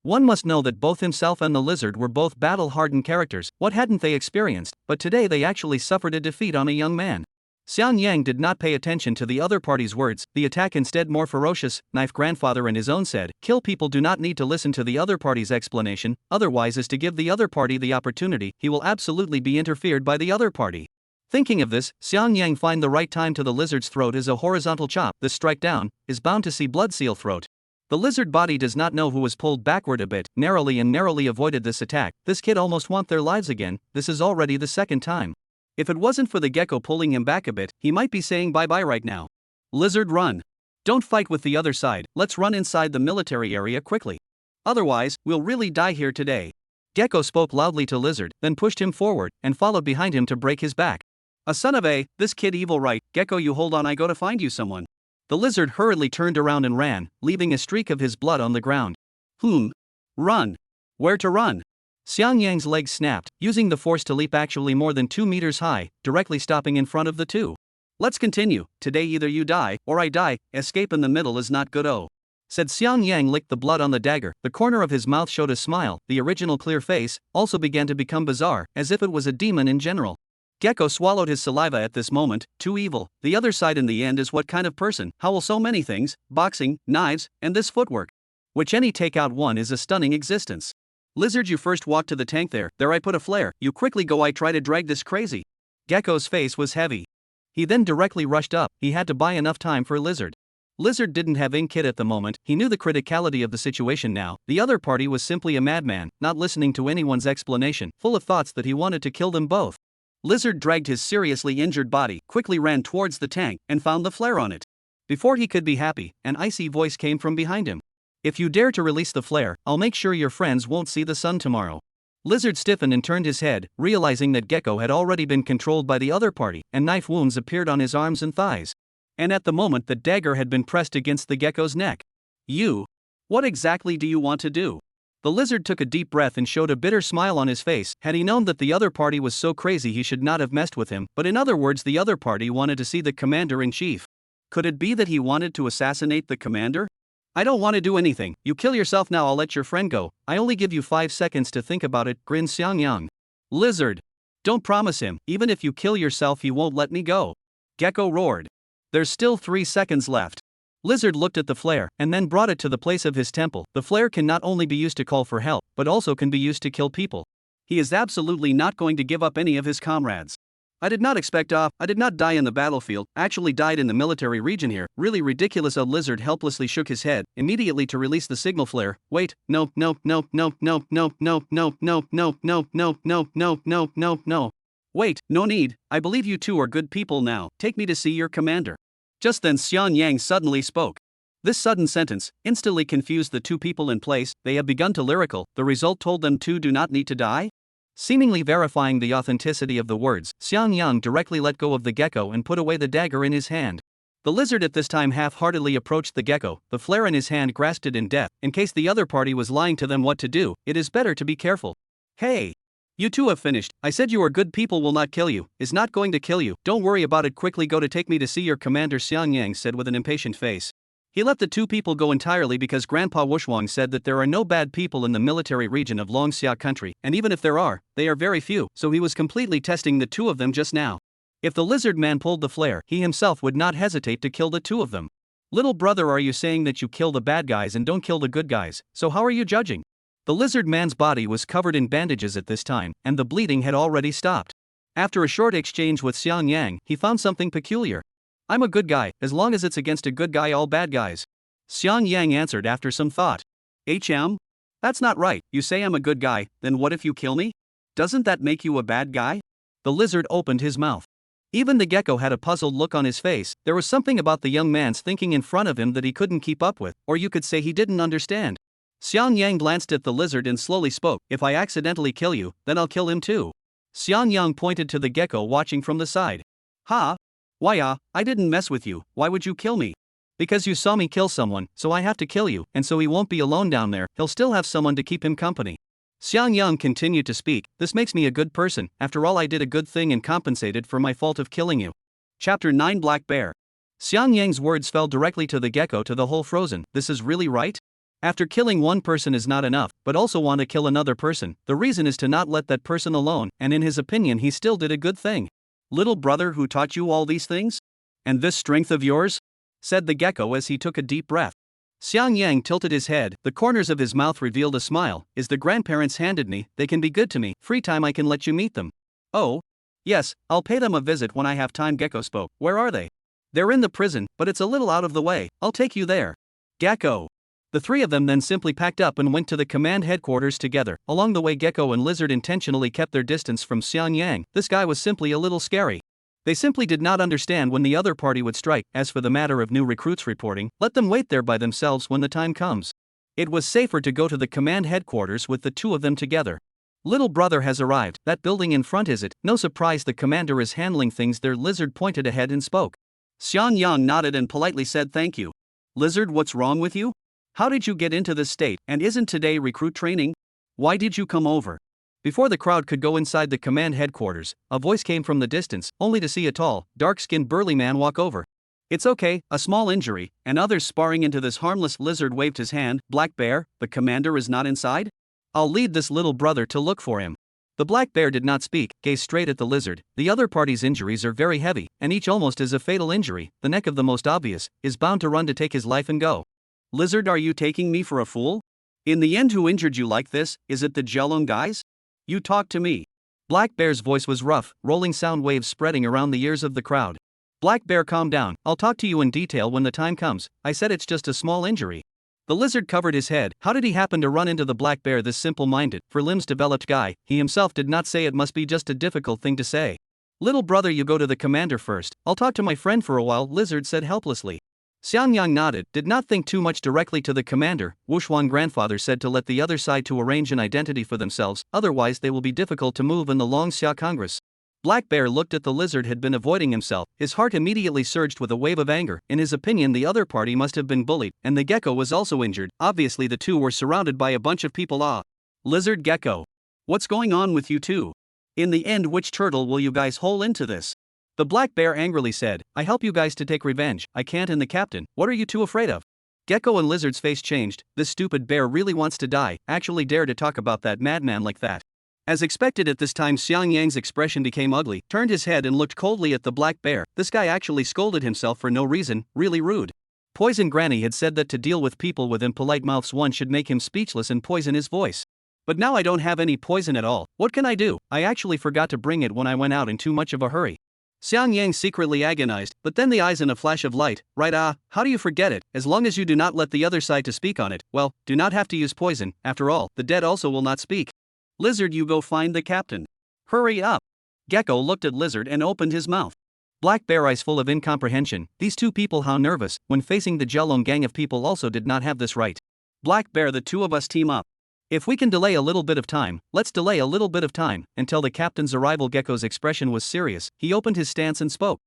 One must know that both himself and the lizard were both battle-hardened characters. What hadn't they experienced? But today they actually suffered a defeat on a young man. Xiang Yang did not pay attention to the other party's words, the attack instead more ferocious. Knife grandfather and his own said, kill people, do not need to listen to the other party's explanation, otherwise is to give the other party the opportunity, he will absolutely be interfered by the other party. Thinking of this, Xiang Yang find the right time to the lizard's throat is a horizontal chop. This strike down is bound to see blood seal throat. The lizard body does not know who was pulled backward a bit, narrowly avoided this attack. This kid almost want their lives again. This is already the second time. If it wasn't for the gecko pulling him back a bit, he might be saying bye-bye right now. Lizard, run. Don't fight with the other side, let's run inside the military area quickly. Otherwise, we'll really die here today. Gecko spoke loudly to Lizard, then pushed him forward, and followed behind him to break his back. A son of a, this kid evil right, Gecko you hold on I go to find you someone. The lizard hurriedly turned around and ran, leaving a streak of his blood on the ground. Run. Where to run? Xiang Yang's legs snapped, using the force to leap actually more than 2 meters high, directly stopping in front of the two. Let's continue, today either you die, or I die, escape in the middle is not good said Xiang Yang licked the blood on the dagger, the corner of his mouth showed a smile, the original clear face, also began to become bizarre, as if it was a demon in general. Gecko swallowed his saliva at this moment, too evil, the other side in the end is what kind of person, how will so many things, boxing, knives, and this footwork. Which any take out one is a stunning existence. Lizard you first walk to the tank there I put a flare, you quickly go I try to drag this crazy. Gecko's face was heavy. He then directly rushed up, he had to buy enough time for Lizard. Lizard didn't have ink kit at the moment, he knew the criticality of the situation now, the other party was simply a madman, not listening to anyone's explanation, full of thoughts that he wanted to kill them both. Lizard dragged his seriously injured body, quickly ran towards the tank, and found the flare on it. Before he could be happy, an icy voice came from behind him. If you dare to release the flare, I'll make sure your friends won't see the sun tomorrow. Lizard stiffened and turned his head, realizing that Gecko had already been controlled by the other party, and knife wounds appeared on his arms and thighs. And at the moment the dagger had been pressed against the Gecko's neck. What exactly do you want to do? The lizard took a deep breath and showed a bitter smile on his face. Had he known that the other party was so crazy he should not have messed with him, but in other words the other party wanted to see the commander-in-chief. Could it be that he wanted to assassinate the commander? I don't want to do anything, you kill yourself now I'll let your friend go, I only give you 5 seconds to think about it, grinned Xiang Yang. Lizard. Don't promise him, even if you kill yourself he won't let me go. Gecko roared. There's still 3 seconds left. Lizard looked at the flare, and then brought it to the place of his temple. The flare can not only be used to call for help, but also can be used to kill people. He is absolutely not going to give up any of his comrades. I did not die in the battlefield, actually died in the military region here, really ridiculous. A lizard helplessly shook his head, immediately to release the signal flare. Wait, no. Wait, no need, I believe you two are good people now, take me to see your commander. Just then Xian Yang suddenly spoke. This sudden sentence instantly confused the two people in place, they had begun to lyrical, the result told them two do not need to die? Seemingly verifying the authenticity of the words, Xiang Yang directly let go of the gecko and put away the dagger in his hand. The lizard at this time half-heartedly approached the gecko, the flare in his hand grasped it in death, in case the other party was lying to them what to do, it is better to be careful. Hey! You two have finished, I said you are good people will not kill you, is not going to kill you, don't worry about it quickly go to take me to see your commander Xiang Yang said with an impatient face. He let the two people go entirely because Grandpa Wushwang said that there are no bad people in the military region of Longxia country, and even if there are, they are very few, so he was completely testing the two of them just now. If the lizard man pulled the flare, he himself would not hesitate to kill the two of them. Little brother, are you saying that you kill the bad guys and don't kill the good guys, so how are you judging? The lizard man's body was covered in bandages at this time, and the bleeding had already stopped. After a short exchange with Xiang Yang, he found something peculiar. I'm a good guy, as long as it's against a good guy all bad guys. Xiang Yang answered after some thought. That's not right, you say I'm a good guy, then what if you kill me? Doesn't that make you a bad guy? The lizard opened his mouth. Even the gecko had a puzzled look on his face, there was something about the young man's thinking in front of him that he couldn't keep up with, or you could say he didn't understand. Xiang Yang glanced at the lizard and slowly spoke, if I accidentally kill you, then I'll kill him too. Xiang Yang pointed to the gecko watching from the side. Ha? Why I didn't mess with you, why would you kill me? Because you saw me kill someone, so I have to kill you, and so he won't be alone down there, he'll still have someone to keep him company. Xiang Yang continued to speak, this makes me a good person, after all I did a good thing and compensated for my fault of killing you. Chapter 9 Black Bear. Xiang Yang's words fell directly to the gecko to the whole frozen, this is really right? After killing one person is not enough, but also want to kill another person, the reason is to not let that person alone, and in his opinion he still did a good thing. Little brother who taught you all these things? And this strength of yours? Said the gecko as he took a deep breath. Xiang Yang tilted his head, the corners of his mouth revealed a smile, is the grandparents handed me, they can be good to me, free time I can let you meet them. Oh? Yes, I'll pay them a visit when I have time Gecko spoke, where are they? They're in the prison, but it's a little out of the way, I'll take you there. Gecko. The three of them then simply packed up and went to the command headquarters together. Along the way Gecko and Lizard intentionally kept their distance from Xiang Yang, this guy was simply a little scary. They simply did not understand when the other party would strike. As for the matter of new recruits reporting, let them wait there by themselves when the time comes. It was safer to go to the command headquarters with the two of them together. Little brother has arrived. That building in front is it? No surprise the commander is handling things there. Lizard pointed ahead and spoke. Xiang Yang nodded and politely said thank you. Lizard, what's wrong with you? How did you get into this state, and isn't today recruit training? Why did you come over? Before the crowd could go inside the command headquarters, a voice came from the distance, only to see a tall, dark-skinned burly man walk over. It's okay, a small injury, and others sparring into this harmless. Lizard waved his hand. Black Bear, the commander is not inside? I'll lead this little brother to look for him. The Black Bear did not speak, gazed straight at the lizard. The other party's injuries are very heavy, and each almost is a fatal injury. The neck of the most obvious is bound to run to take his life and go. Lizard, are you taking me for a fool? In the end, who injured you like this? Is it the Jelong guys? You talk to me. Black Bear's voice was rough, rolling sound waves spreading around the ears of the crowd. Black Bear, calm down. I'll talk to you in detail when the time comes. I said it's just a small injury. The lizard covered his head. How did he happen to run into the Black Bear, this simple-minded, for limbs developed guy? He himself did not say. It must be just a difficult thing to say. Little brother, you go to the commander first. I'll talk to my friend for a while, Lizard said helplessly. Xiang Yang nodded, did not think too much. Directly to the commander. Wuxuan grandfather said to let the other side to arrange an identity for themselves, otherwise they will be difficult to move in the Long Xia Congress. Black Bear looked at the lizard, had been avoiding himself. His heart immediately surged with a wave of anger. In his opinion, the other party must have been bullied, and the gecko was also injured. Obviously the two were surrounded by a bunch of people. Lizard, gecko. What's going on with you two? In the end, which turtle will you guys hole into this? The Black Bear angrily said, I help you guys to take revenge. I can't, and the captain, what are you two afraid of? Gecko and Lizard's face changed. This stupid bear really wants to die, actually dare to talk about that madman like that. As expected at this time, Xiang Yang's expression became ugly, turned his head and looked coldly at the Black Bear. This guy actually scolded himself for no reason, really rude. Poison Granny had said that to deal with people with impolite mouths one should make him speechless and poison his voice. But now I don't have any poison at all. What can I do? I actually forgot to bring it when I went out in too much of a hurry. Xiang Yang secretly agonized, but then the eyes in a flash of light. Right, how do you forget it? As long as you do not let the other side to speak on it, well, do not have to use poison. After all, the dead also will not speak. Lizard, you go find the captain. Hurry up. Gecko looked at Lizard and opened his mouth. Black Bear, eyes full of incomprehension. These two people, how nervous, when facing the Jelong gang of people, also did not have this right. Black Bear, the two of us team up. If we can delay a little bit of time, let's delay a little bit of time, until the captain's arrival. Gecko's expression was serious. He opened his stance and spoke.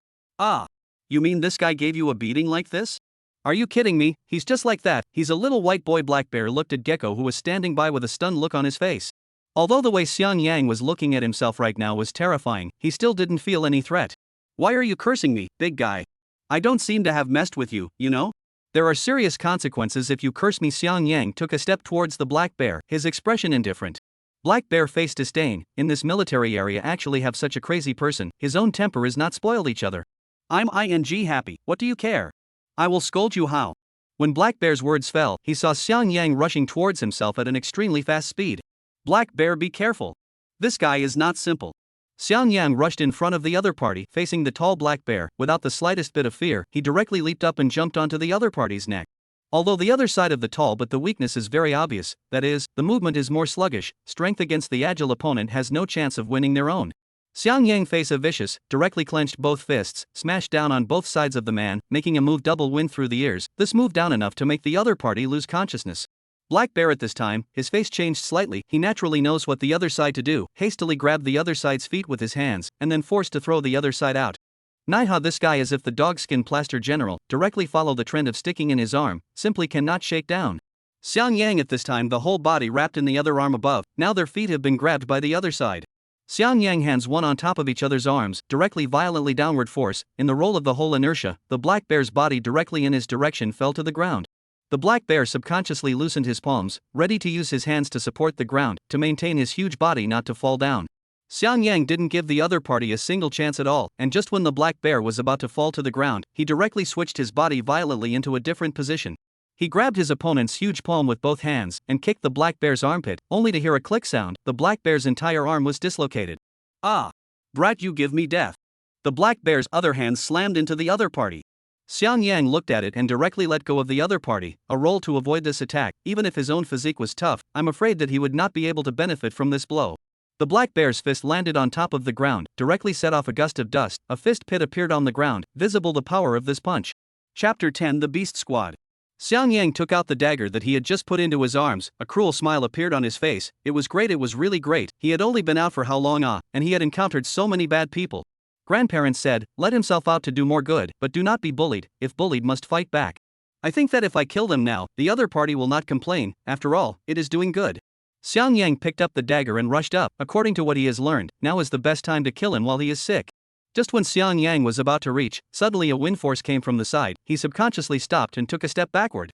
You mean this guy gave you a beating like this? Are you kidding me? He's just like that. He's a little white boy. Black Bear looked at Gecko, who was standing by with a stunned look on his face. Although the way Xiang Yang was looking at himself right now was terrifying, he still didn't feel any threat. Why are you cursing me, big guy? I don't seem to have messed with you, you know? There are serious consequences if you curse me. Xiang Yang took a step towards the Black Bear, his expression indifferent. Black Bear faced disdain. In this military area actually have such a crazy person, his own temper is not spoiled each other. I'm happy, what do you care? I will scold you how? When Black Bear's words fell, he saw Xiang Yang rushing towards himself at an extremely fast speed. Black Bear, be careful. This guy is not simple. Xiang Yang rushed in front of the other party, facing the tall Black Bear. Without the slightest bit of fear, he directly leaped up and jumped onto the other party's neck. Although the other side of the tall, but the weakness is very obvious, that is, the movement is more sluggish, strength against the agile opponent has no chance of winning their own. Xiang Yang face a vicious, directly clenched both fists, smashed down on both sides of the man, making a move double wind through the ears, this move down enough to make the other party lose consciousness. Black Bear at this time, his face changed slightly. He naturally knows what the other side to do, hastily grabbed the other side's feet with his hands, and then forced to throw the other side out. Naiha, this guy, as if the dogskin plaster general, directly follow the trend of sticking in his arm, simply cannot shake down. Xiang Yang at this time, the whole body wrapped in the other arm above, now their feet have been grabbed by the other side. Xiang Yang hands one on top of each other's arms, directly violently downward force, in the roll of the whole inertia, the Black Bear's body directly in his direction fell to the ground. The Black Bear subconsciously loosened his palms, ready to use his hands to support the ground, to maintain his huge body not to fall down. Xiang Yang didn't give the other party a single chance at all, and just when the Black Bear was about to fall to the ground, he directly switched his body violently into a different position. He grabbed his opponent's huge palm with both hands, and kicked the Black Bear's armpit, only to hear a click sound. The Black Bear's entire arm was dislocated. Brat, you give me death. The Black Bear's other hand slammed into the other party. Xiang Yang looked at it and directly let go of the other party, a roll to avoid this attack. Even if his own physique was tough, I'm afraid that he would not be able to benefit from this blow. The Black Bear's fist landed on top of the ground, directly set off a gust of dust. A fist pit appeared on the ground, visible the power of this punch. Chapter 10, The Beast Squad. Xiang Yang took out the dagger that he had just put into his arms. A cruel smile appeared on his face. It was great, it was really great. He had only been out for how long, and he had encountered so many bad people. Grandparents said, let himself out to do more good, but do not be bullied. If bullied, must fight back. I think that if I kill them now, the other party will not complain. After all, it is doing good. Xiang Yang picked up the dagger and rushed up. According to what he has learned, now is the best time to kill him while he is sick. Just when Xiang Yang was about to reach, suddenly a wind force came from the side. He subconsciously stopped and took a step backward.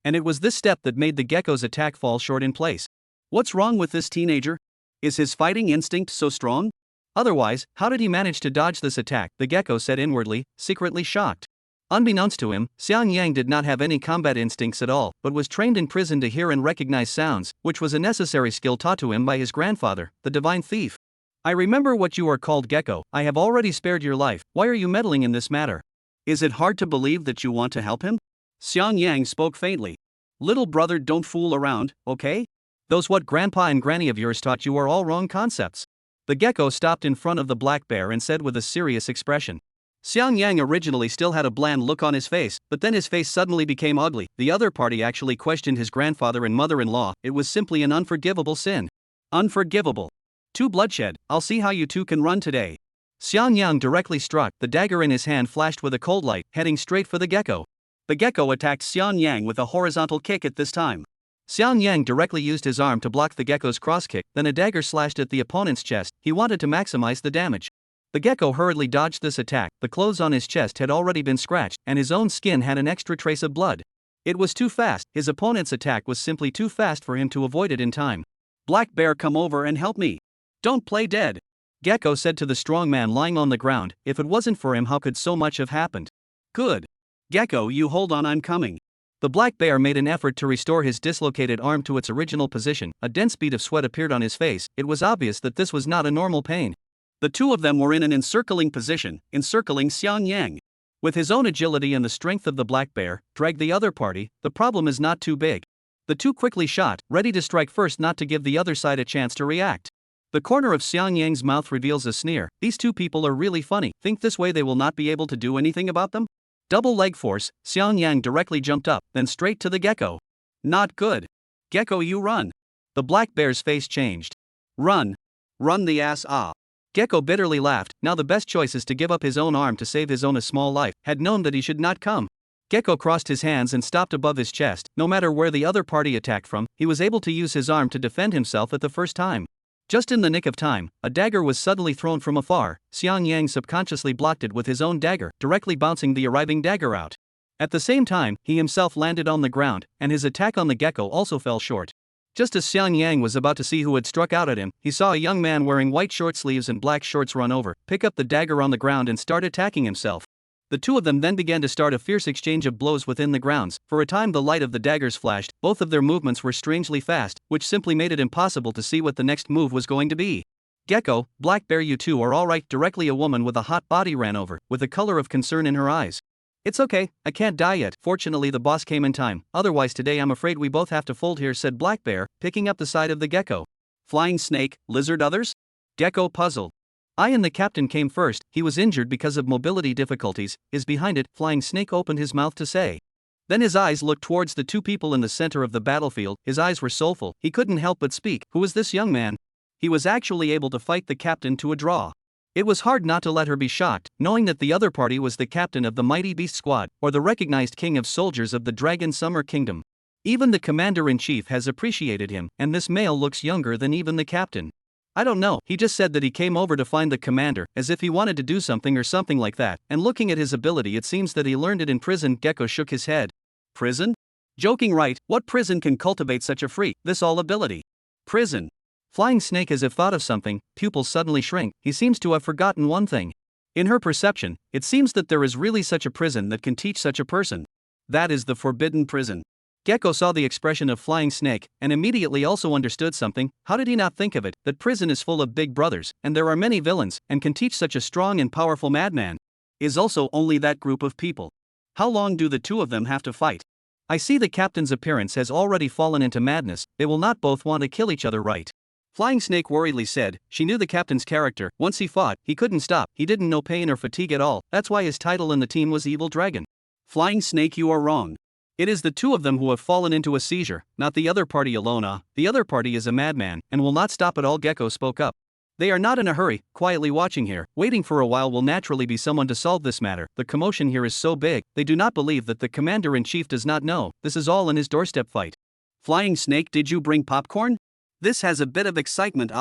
And it was this step that made the gecko's attack fall short in place. What's wrong with this teenager? Is his fighting instinct so strong? Otherwise, how did he manage to dodge this attack? The gecko said inwardly, secretly shocked. Unbeknownst to him, Xiang Yang did not have any combat instincts at all, but was trained in prison to hear and recognize sounds, which was a necessary skill taught to him by his grandfather, the divine thief. I remember what you are called, Gecko. I have already spared your life. Why are you meddling in this matter? Is it hard to believe that you want to help him? Xiang Yang spoke faintly. Little brother, don't fool around, okay? Those what grandpa and granny of yours taught you are all wrong concepts. The gecko stopped in front of the black bear and said with a serious expression. Xiang Yang originally still had a bland look on his face, but then his face suddenly became ugly. The other party actually questioned his grandfather and mother-in-law. It was simply an unforgivable sin. Unforgivable. Too bloodshed. I'll see how you two can run today. Xiang Yang directly struck. The dagger in his hand flashed with a cold light, heading straight for the gecko. The gecko attacked Xiang Yang with a horizontal kick at this time. Xiang Yang directly used his arm to block the gecko's cross kick, then a dagger slashed at the opponent's chest. He wanted to maximize the damage. The gecko hurriedly dodged this attack. The clothes on his chest had already been scratched, and his own skin had an extra trace of blood. It was too fast. His opponent's attack was simply too fast for him to avoid it in time. Black bear, come over and help me. Don't play dead. Gecko said to the strong man lying on the ground. If it wasn't for him, how could so much have happened? Good. Gecko, you hold on, I'm coming. The black bear made an effort to restore his dislocated arm to its original position. A dense bead of sweat appeared on his face. It was obvious that this was not a normal pain. The two of them were in an encircling position, encircling Xiang Yang. With his own agility and the strength of the black bear, drag the other party. The problem is not too big. The two quickly shot, ready to strike first, not to give the other side a chance to react. The corner of Xiang Yang's mouth reveals a sneer. These two people are really funny. Think this way they will not be able to do anything about them? Double leg force. Xiang Yang directly jumped up, then straight to the gecko. Not good. Gecko, you run. The black bear's face changed. Run. Run the ass, ah. Gecko bitterly laughed. Now the best choice is to give up his own arm to save his own a small life. Had known that he should not come. Gecko crossed his hands and stopped above his chest. No matter where the other party attacked from, he was able to use his arm to defend himself at the first time. Just in the nick of time, a dagger was suddenly thrown from afar. Xiang Yang subconsciously blocked it with his own dagger, directly bouncing the arriving dagger out. At the same time, he himself landed on the ground, and his attack on the gecko also fell short. Just as Xiang Yang was about to see who had struck out at him, he saw a young man wearing white short sleeves and black shorts run over, pick up the dagger on the ground and start attacking himself. The two of them then began to start a fierce exchange of blows within the grounds. For a time the light of the daggers flashed. Both of their movements were strangely fast, which simply made it impossible to see what the next move was going to be. Gecko, black bear, you two are alright. Directly a woman with a hot body ran over, with a color of concern in her eyes. It's okay, I can't die yet. Fortunately the boss came in time, otherwise today I'm afraid we both have to fold here, said Black Bear, picking up the side of the gecko. Flying snake, lizard, others? Gecko puzzled. I and the captain came first. He was injured because of mobility difficulties. Is behind it, Flying Snake opened his mouth to say. Then his eyes looked towards the two people in the center of the battlefield. His eyes were soulful. He couldn't help but speak. Who is this young man? He was actually able to fight the captain to a draw. It was hard not to let her be shocked, knowing that the other party was the captain of the Mighty Beast Squad, or the recognized king of soldiers of the Dragon Summer Kingdom. Even the commander-in-chief has appreciated him, and this male looks younger than even the captain. I don't know, he just said that he came over to find the commander, as if he wanted to do something or something like that, and looking at his ability it seems that he learned it in prison. Gecko shook his head. Prison? Joking, right? What prison can cultivate such a freak, this all ability? Prison. Flying Snake as if thought of something, pupils suddenly shrink. He seems to have forgotten one thing. In her perception, it seems that there is really such a prison that can teach such a person. That is the forbidden prison. Gecko saw the expression of Flying Snake, and immediately also understood something. How did he not think of it, that prison is full of big brothers, and there are many villains, and can teach such a strong and powerful madman? Is also only that group of people. How long do the two of them have to fight? I see the captain's appearance has already fallen into madness. They will not both want to kill each other, right? Flying Snake worriedly said. She knew the captain's character. Once he fought, he couldn't stop. He didn't know pain or fatigue at all. That's why his title in the team was Evil Dragon. Flying Snake, you are wrong. It is the two of them who have fallen into a seizure, not the other party alone. The other party is a madman, and will not stop at all. Gecko spoke up. They are not in a hurry, quietly watching here. Waiting for a while will naturally be someone to solve this matter. The commotion here is so big, they do not believe that the commander-in-chief does not know. This is all in his doorstep fight. Flying Snake, did you bring popcorn? This has a bit of excitement.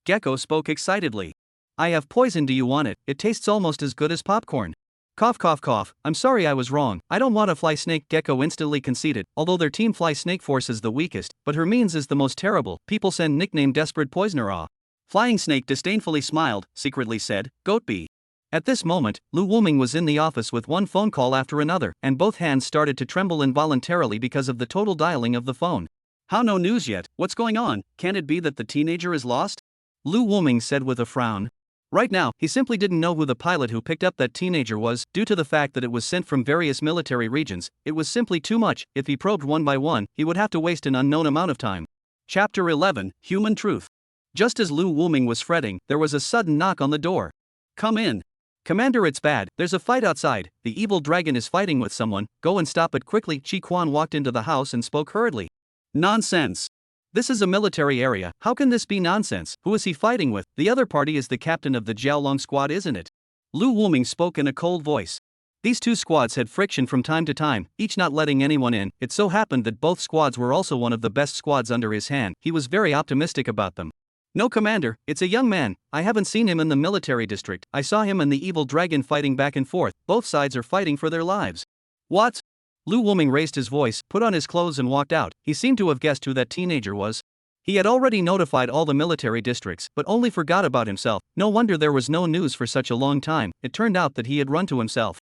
Gecko spoke excitedly. I have poison, do you want it? It tastes almost as good as popcorn. Cough cough cough, I'm sorry I was wrong, I don't want a Fly Snake. Gecko instantly conceded, although their team Fly Snake force is the weakest, but her means is the most terrible. People send nickname Desperate Poisoner. Flying Snake disdainfully smiled, secretly said, Goatbee. At this moment, Lu Wuming was in the office with one phone call after another, and both hands started to tremble involuntarily because of the total dialing of the phone. How, no news yet? What's going on? Can it be that the teenager is lost? Lu Wuming said with a frown. Right now, he simply didn't know who the pilot who picked up that teenager was. Due to the fact that it was sent from various military regions, it was simply too much. If he probed one by one, he would have to waste an unknown amount of time. Chapter 11, Human Truth. Just as Lu Wuming was fretting, there was a sudden knock on the door. Come in. Commander, it's bad, there's a fight outside, the evil dragon is fighting with someone, go and stop it quickly. Chi Quan walked into the house and spoke hurriedly. Nonsense. This is a military area, how can this be nonsense? Who is he fighting with? The other party is the captain of the Jiaolong squad, isn't it? Lu Wuming spoke in a cold voice. These two squads had friction from time to time, each not letting anyone in. It so happened that both squads were also one of the best squads under his hand. He was very optimistic about them. No, Commander, it's a young man. I haven't seen him in the military district. I saw him and the evil dragon fighting back and forth. Both sides are fighting for their lives. What? Lu Wuming raised his voice, put on his clothes and walked out. He seemed to have guessed who that teenager was. He had already notified all the military districts, but only forgot about himself. No wonder there was no news for such a long time. It turned out that he had run to himself.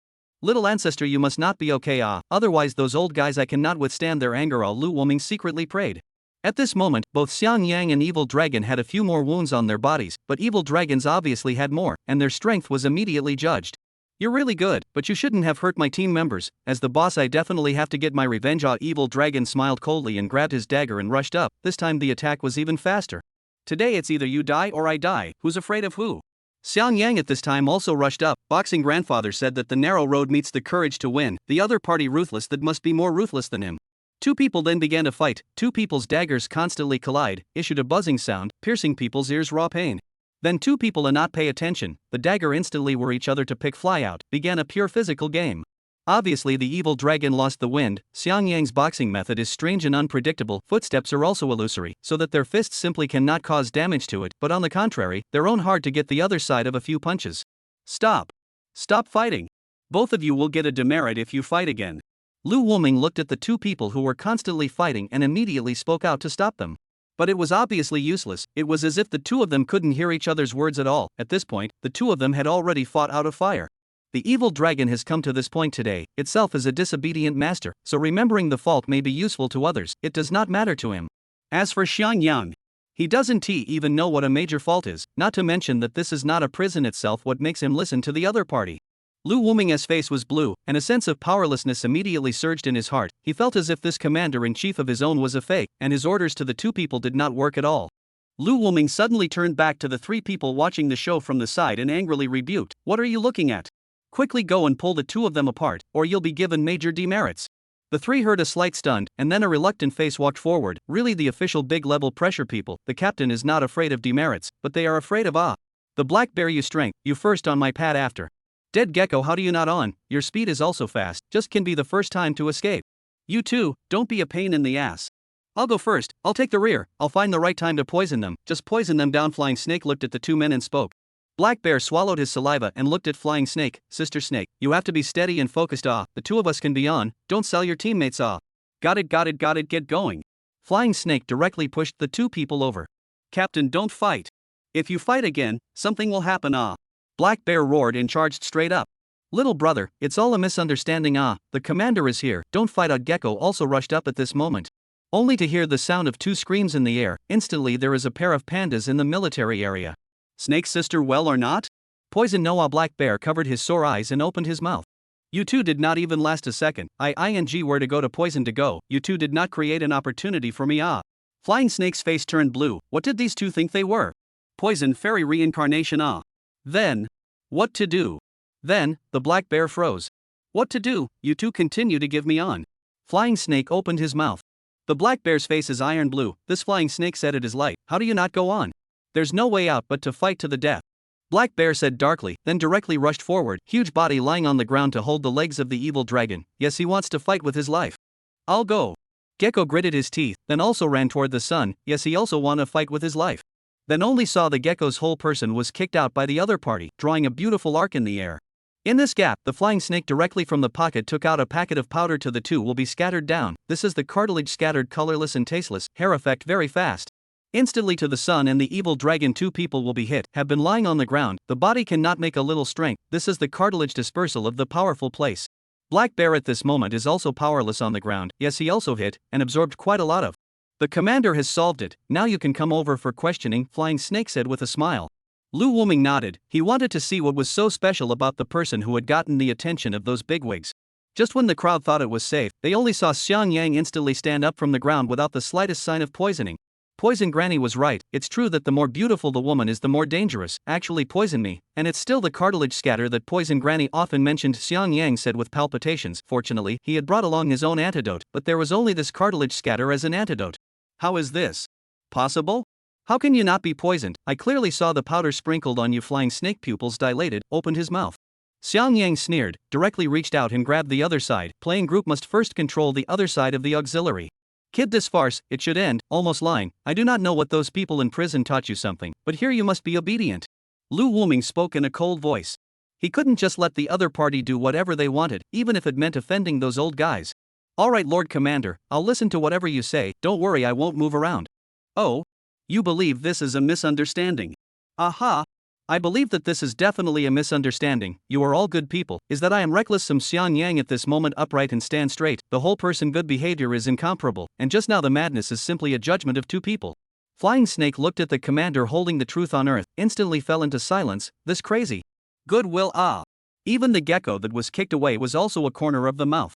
Little ancestor, you must not be okay, otherwise those old guys, I cannot withstand their anger. Lu Wuming secretly prayed. At this moment, both Xiang Yang and Evil Dragon had a few more wounds on their bodies, but Evil Dragons obviously had more, and their strength was immediately judged. You're really good, but you shouldn't have hurt my team members. As the boss, I definitely have to get my revenge. Evil Dragon smiled coldly and grabbed his dagger and rushed up. This time the attack was even faster. Today it's either you die or I die. Who's afraid of who? Xiang Yang at this time also rushed up. Boxing grandfather said that the narrow road meets the courage to win. The other party ruthless, that must be more ruthless than him. Two people then began to fight. Two people's daggers constantly collide, issued a buzzing sound, piercing people's ears raw pain. Then two people and not pay attention, the dagger instantly were each other to pick fly out, began a pure physical game. Obviously the evil dragon lost the wind. Xiang Yang's boxing method is strange and unpredictable. Footsteps are also illusory, so that their fists simply cannot cause damage to it, but on the contrary, their own hard to get the other side of a few punches. Stop. Stop fighting. Both of you will get a demerit if you fight again. Lu Wuming looked at the two people who were constantly fighting and immediately spoke out to stop them. But it was obviously useless. It was as if the two of them couldn't hear each other's words at all. At this point, the two of them had already fought out of fire. The evil dragon has come to this point today, itself is a disobedient master, so remembering the fault may be useful to others, it does not matter to him. As for Xiang Yang, he doesn't even know what a major fault is, not to mention that this is not a prison itself. What makes him listen to the other party? Lu Wuming's face was blue, and a sense of powerlessness immediately surged in his heart. He felt as if this commander-in-chief of his own was a fake, and his orders to the two people did not work at all. Lu Wuming suddenly turned back to the three people watching the show from the side and angrily rebuked, "What are you looking at? Quickly go and pull the two of them apart, or you'll be given major demerits." The three heard a slight stunned, and then a reluctant face walked forward. Really, the official big-level pressure people, the captain is not afraid of demerits, but they are afraid of the black bear. You strength, you first on my pad after. Dead Gecko, how do you not on? Your speed is also fast, just can be the first time to escape. You two, don't be a pain in the ass. I'll go first, I'll take the rear, I'll find the right time to poison them, just poison them down. Flying Snake looked at the two men and spoke. Black Bear swallowed his saliva and looked at Flying Snake. Sister Snake, you have to be steady and focused. The two of us can be on, don't sell your teammates. Got it, get going. Flying Snake directly pushed the two people over. Captain, don't fight. If you fight again, something will happen. Black Bear roared and charged straight up. Little brother, it's all a misunderstanding. The commander is here, don't fight. Gecko also rushed up at this moment. Only to hear the sound of two screams in the air. Instantly there is a pair of pandas in the military area. Snake's sister, well or not? Poison no. Black Bear covered his sore eyes and opened his mouth. You two did not even last a second. Where to go to poison to go. You two did not create an opportunity for me. Flying Snake's face turned blue. What did these two think they were? Poison fairy reincarnation. Then, what to do? Then, the Black Bear froze. What to do? You two continue to give me on. Flying Snake opened his mouth. The black bear's face is iron blue. This flying snake said it is light. How do you not go on? There's no way out but to fight to the death. Black Bear said darkly, then directly rushed forward, huge body lying on the ground to hold the legs of the evil dragon. Yes, he wants to fight with his life. I'll go. Gecko gritted his teeth, then also ran toward the sun. Yes, he also want to fight with his life. Then only saw the gecko's whole person was kicked out by the other party, drawing a beautiful arc in the air. In this gap, the flying snake directly from the pocket took out a packet of powder. To the two will be scattered down. This is the cartilage scattered, colorless and tasteless, hair effect very fast. Instantly to the sun and the evil dragon, two people will be hit, have been lying on the ground. The body cannot make a little strength. This is the cartilage dispersal of the powerful place. Black Bear at this moment is also powerless on the ground. Yes, he also hit and absorbed quite a lot of. The commander has solved it. Now you can come over for questioning, Flying Snake said with a smile. Lu Wuming nodded. He wanted to see what was so special about the person who had gotten the attention of those bigwigs. Just when the crowd thought it was safe, they only saw Xiang Yang instantly stand up from the ground without the slightest sign of poisoning. Poison Granny was right. It's true that the more beautiful the woman is, the more dangerous. Actually poison me, and it's still the cartilage scatter that Poison Granny often mentioned, Xiang Yang said with palpitations. Fortunately, he had brought along his own antidote, but there was only this cartilage scatter as an antidote. How is this possible? How can you not be poisoned? I clearly saw the powder sprinkled on you. Flying Snake pupils dilated, opened his mouth. Xiang Yang sneered, directly reached out and grabbed the other side. Playing group must first control the other side of the auxiliary. Kid, this farce, it should end. Almost lying. I do not know what those people in prison taught you something, but here you must be obedient. Lu Wuming spoke in a cold voice. He couldn't just let the other party do whatever they wanted, even if it meant offending those old guys. Alright, Lord Commander, I'll listen to whatever you say. Don't worry, I won't move around. Oh? You believe this is a misunderstanding? Aha! I believe that this is definitely a misunderstanding. You are all good people. Is that I am reckless? Some Xian Yang at this moment upright and stand straight. The whole person good behavior is incomparable, and just now the madness is simply a judgment of two people. Flying Snake looked at the commander holding the truth on earth, instantly fell into silence. This crazy goodwill, ah! Even the gecko that was kicked away was also a corner of the mouth.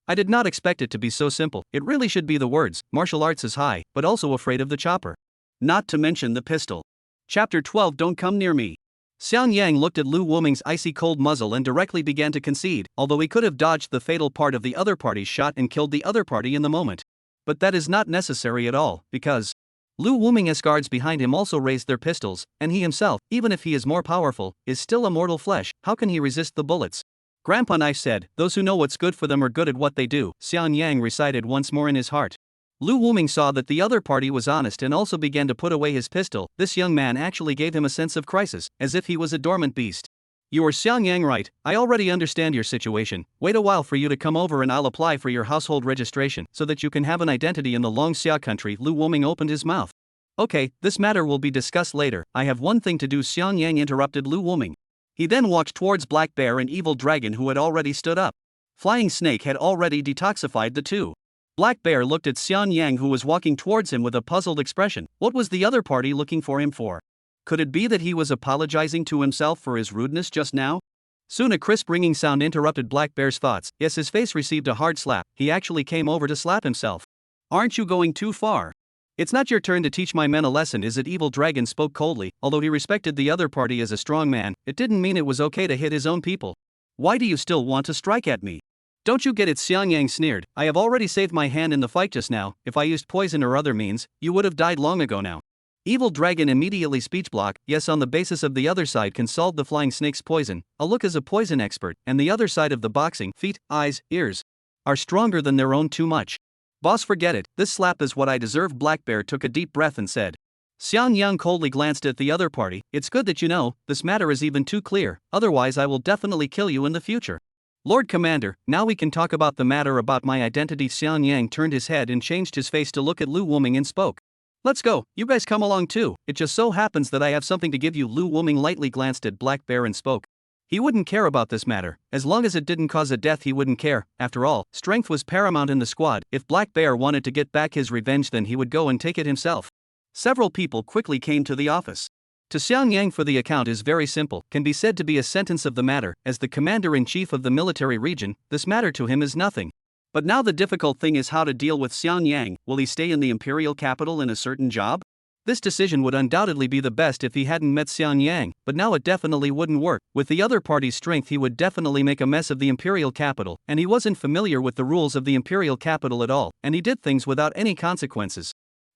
I did not expect it to be so simple. It really should be the words, martial arts is high, but also afraid of the chopper. Not to mention the pistol. Chapter 12, Don't come near me. Xiang Yang looked at Lu Wuming's icy cold muzzle and directly began to concede, although he could have dodged the fatal part of the other party's shot and killed the other party in the moment. But that is not necessary at all, because Lu Wuming's guards behind him also raised their pistols, and he himself, even if he is more powerful, is still a mortal flesh. How can he resist the bullets? Grandpa Knife said, those who know what's good for them are good at what they do, Xiang Yang recited once more in his heart. Lu Wuming saw that the other party was honest and also began to put away his pistol. This young man actually gave him a sense of crisis, as if he was a dormant beast. You are Xiang Yang, right? I already understand your situation. Wait a while for you to come over and I'll apply for your household registration, so that you can have an identity in the Long Xia country. Lu Wuming opened his mouth. Okay, this matter will be discussed later. I have one thing to do. Xiang Yang interrupted Lu Wuming. He then walked towards Black Bear and Evil Dragon, who had already stood up. Flying Snake had already detoxified the two. Black Bear looked at Xian Yang, who was walking towards him with a puzzled expression. What was the other party looking for him for? Could it be that he was apologizing to himself for his rudeness just now? Soon a crisp ringing sound interrupted Black Bear's thoughts. Yes, his face received a hard slap. He actually came over to slap himself. Aren't you going too far? It's not your turn to teach my men a lesson, is it? Evil Dragon spoke coldly. Although he respected the other party as a strong man, it didn't mean it was okay to hit his own people. Why do you still want to strike at me? Don't you get it? Xiang Yang sneered. I have already saved my hand in the fight just now. If I used poison or other means, you would have died long ago now. Evil Dragon immediately speech block. Yes, on the basis of the other side can solve the Flying Snake's poison. I'll look as a poison expert, and the other side of the boxing, feet, eyes, ears, are stronger than their own too much. Boss, forget it. This slap is what I deserve. Black Bear took a deep breath and said. Xiang Yang coldly glanced at the other party. It's good that you know, this matter is even too clear, otherwise I will definitely kill you in the future. Lord Commander, now we can talk about the matter about my identity. Xiang Yang turned his head and changed his face to look at Lu Wuming and spoke. Let's go, you guys come along too. It just so happens that I have something to give you. Lu Wuming lightly glanced at Black Bear and spoke. He wouldn't care about this matter. As long as it didn't cause a death, he wouldn't care. After all, strength was paramount in the squad. If Black Bear wanted to get back his revenge, then he would go and take it himself. Several people quickly came to the office. To Xiang Yang, for the account is very simple, can be said to be a sentence of the matter. As the commander-in-chief of the military region, this matter to him is nothing. But now the difficult thing is how to deal with Xiang Yang. Will he stay in the imperial capital in a certain job? This decision would undoubtedly be the best if he hadn't met Xiang Yang, but now it definitely wouldn't work. With the other party's strength, he would definitely make a mess of the imperial capital, and he wasn't familiar with the rules of the imperial capital at all, and he did things without any consequences.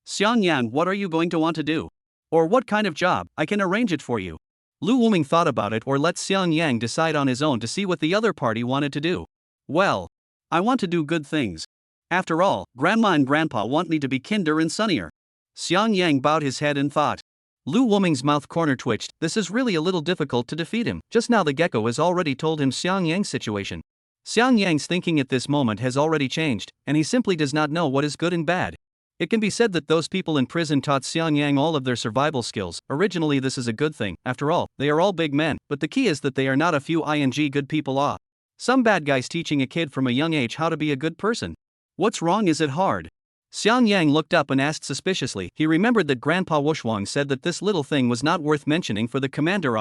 Xiang Yang, what are you going to want to do? Or what kind of job? I can arrange it for you. Lu Wuming thought about it, or let Xiang Yang decide on his own to see what the other party wanted to do. Well, I want to do good things. After all, Grandma and Grandpa want me to be kinder and sunnier. Xiang Yang bowed his head and thought. Lu Wuming's mouth corner twitched. This is really a little difficult to defeat him. Just now the gecko has already told him Xiang Yang's situation. Xiang Yang's thinking at this moment has already changed, and he simply does not know what is good and bad. It can be said that those people in prison taught Xiang Yang all of their survival skills. Originally this is a good thing, after all, they are all big men, but the key is that they are not a few good people. Some bad guys teaching a kid from a young age how to be a good person. What's wrong? Is it hard? Xiang Yang looked up and asked suspiciously. He remembered that Grandpa Wushwang said that this little thing was not worth mentioning for the commander.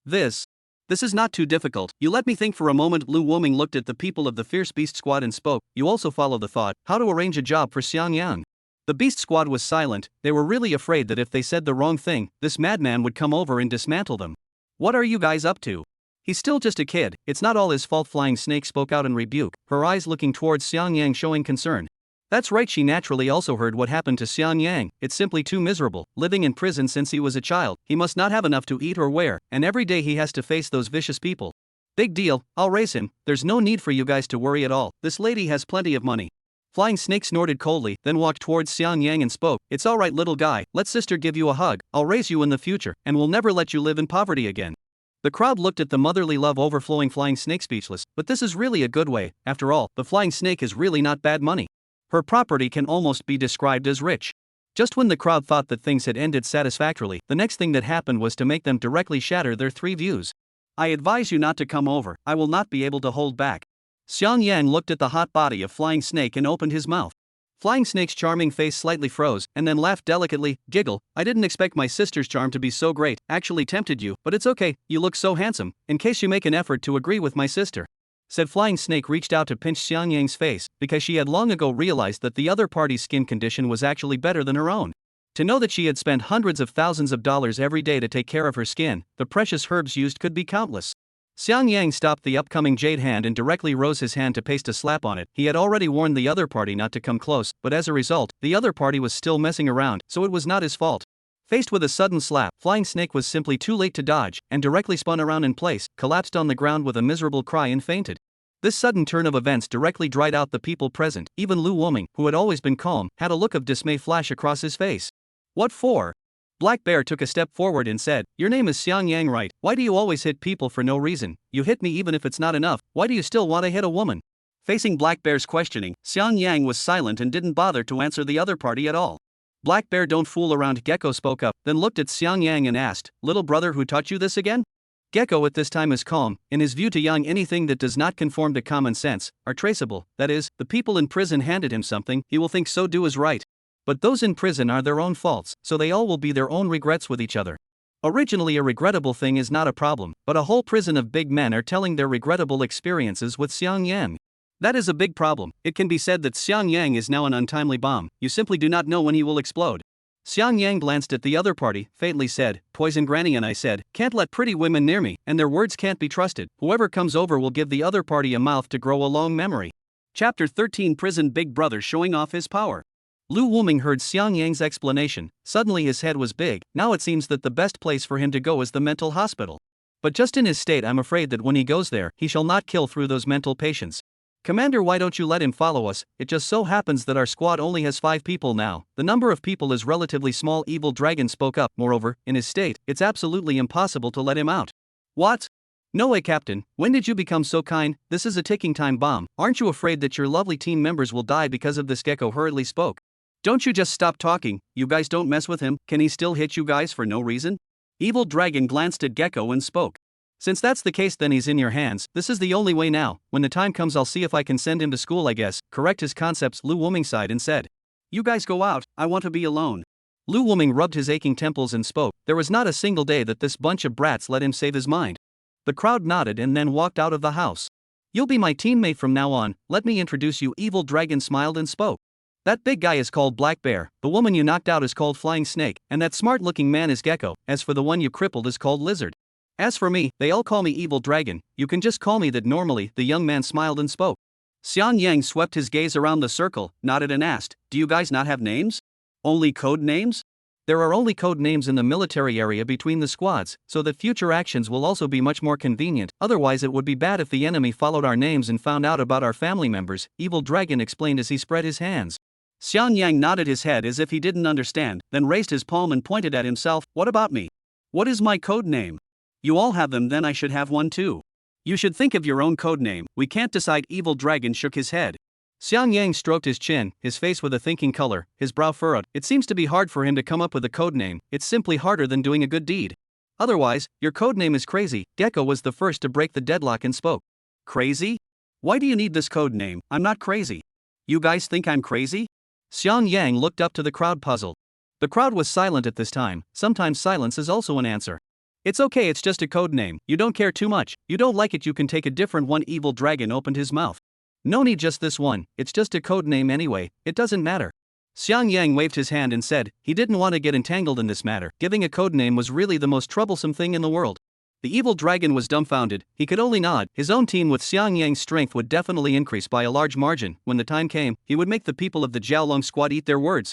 This is not too difficult. You let me think for a moment. Lu Wuming looked at the people of the Fierce Beast Squad and spoke. You also follow the thought, how to arrange a job for Xiang Yang. The Beast Squad was silent. They were really afraid that if they said the wrong thing, this madman would come over and dismantle them. What are you guys up to? He's still just a kid, it's not all his fault. Flying Snake spoke out in rebuke, her eyes looking towards Xiang Yang showing concern. That's right, she naturally also heard what happened to Xiang Yang. It's simply too miserable, living in prison since he was a child. He must not have enough to eat or wear, and every day he has to face those vicious people. Big deal, I'll raise him, there's no need for you guys to worry at all, this lady has plenty of money. Flying Snake snorted coldly, then walked towards Xiang Yang and spoke. It's alright little guy, let sister give you a hug, I'll raise you in the future, and will never let you live in poverty again. The crowd looked at the motherly love overflowing Flying Snake speechless, but this is really a good way. After all, the Flying Snake is really not bad money. Her property can almost be described as rich. Just when the crowd thought that things had ended satisfactorily, the next thing that happened was to make them directly shatter their three views. I advise you not to come over, I will not be able to hold back. Xiang Yang looked at the hot body of Flying Snake and opened his mouth. Flying Snake's charming face slightly froze, and then laughed delicately. Giggle, I didn't expect my sister's charm to be so great, actually tempted you, but it's okay, you look so handsome, in case you make an effort to agree with my sister. Said Flying Snake reached out to pinch Xiang Yang's face, because she had long ago realized that the other party's skin condition was actually better than her own. To know that she had spent hundreds of thousands of dollars every day to take care of her skin, the precious herbs used could be countless. Xiang Yang stopped the upcoming jade hand and directly rose his hand to paste a slap on it. He had already warned the other party not to come close, but as a result, the other party was still messing around, so it was not his fault. Faced with a sudden slap, Flying Snake was simply too late to dodge, and directly spun around in place, collapsed on the ground with a miserable cry and fainted. This sudden turn of events directly dried out the people present. Even Lu Wuming, who had always been calm, had a look of dismay flash across his face. What for? Black Bear took a step forward and said, your name is Xiang Yang, right? Why do you always hit people for no reason? You hit me even if it's not enough, why do you still want to hit a woman? Facing Black Bear's questioning, Xiang Yang was silent and didn't bother to answer the other party at all. Black Bear, don't fool around. Gecko spoke up, then looked at Xiang Yang and asked, little brother, who taught you this again? Gecko at this time is calm. In his view to Yang, anything that does not conform to common sense are traceable, that is, the people in prison handed him something, he will think so do is right. But those in prison are their own faults, so they all will be their own regrets with each other. Originally a regrettable thing is not a problem, but a whole prison of big men are telling their regrettable experiences with Xiang Yang. That is a big problem. It can be said that Xiang Yang is now an untimely bomb, you simply do not know when he will explode. Xiang Yang glanced at the other party, faintly said, poison granny, and I said, can't let pretty women near me, and their words can't be trusted. Whoever comes over will give the other party a mouth to grow a long memory. Chapter 13, Prison. Big Brother showing off his power. Lu Wuming heard Xiang Yang's explanation. Suddenly his head was big. Now it seems that the best place for him to go is the mental hospital. But just in his state, I'm afraid that when he goes there, he shall not kill through those mental patients. Commander, why don't you let him follow us? It just so happens that our squad only has 5 people now. The number of people is relatively small. Evil Dragon spoke up. Moreover, in his state, it's absolutely impossible to let him out. What? No way, Captain. When did you become so kind? This is a ticking time bomb. Aren't you afraid that your lovely team members will die because of this? Gecko hurriedly spoke. Don't you just stop talking. You guys don't mess with him. Can he still hit you guys for no reason? Evil Dragon glanced at Gecko and spoke. Since that's the case, then he's in your hands. This is the only way now. When the time comes, I'll see if I can send him to school, I guess. Correct his concepts. Lu Wuming sighed and said, you guys go out, I want to be alone. Lu Wuming rubbed his aching temples and spoke. There was not a single day that this bunch of brats let him save his mind. The crowd nodded and then walked out of the house. You'll be my teammate from now on, let me introduce you. Evil Dragon smiled and spoke. That big guy is called Black Bear, the woman you knocked out is called Flying Snake, and that smart-looking man is Gecko, as for the one you crippled is called Lizard. As for me, they all call me Evil Dragon, you can just call me that normally, the young man smiled and spoke. Xiang Yang swept his gaze around the circle, nodded and asked, do you guys not have names? Only code names? There are only code names in the military area between the squads, so that future actions will also be much more convenient, otherwise it would be bad if the enemy followed our names and found out about our family members, Evil Dragon explained as he spread his hands. Xiang Yang nodded his head as if he didn't understand, then raised his palm and pointed at himself, what about me? What is my code name? You all have them, then I should have one too. You should think of your own code name, we can't decide. Evil Dragon shook his head. Xiang Yang stroked his chin, his face with a thinking color, his brow furrowed. It seems to be hard for him to come up with a code name, it's simply harder than doing a good deed. Otherwise, your code name is Crazy. Gecko was the first to break the deadlock and spoke. Crazy? Why do you need this code name? I'm not crazy. You guys think I'm crazy? Xiang Yang looked up to the crowd puzzled. The crowd was silent at this time, sometimes silence is also an answer. It's okay, it's just a code name, you don't care too much, you don't like it, you can take a different one. Evil Dragon opened his mouth. No need, just this one, it's just a code name anyway, it doesn't matter. Xiang Yang waved his hand and said, he didn't want to get entangled in this matter, giving a code name was really the most troublesome thing in the world. The Evil Dragon was dumbfounded, he could only nod. His own team with Xiang Yang's strength would definitely increase by a large margin. When the time came, he would make the people of the Jiaolong squad eat their words.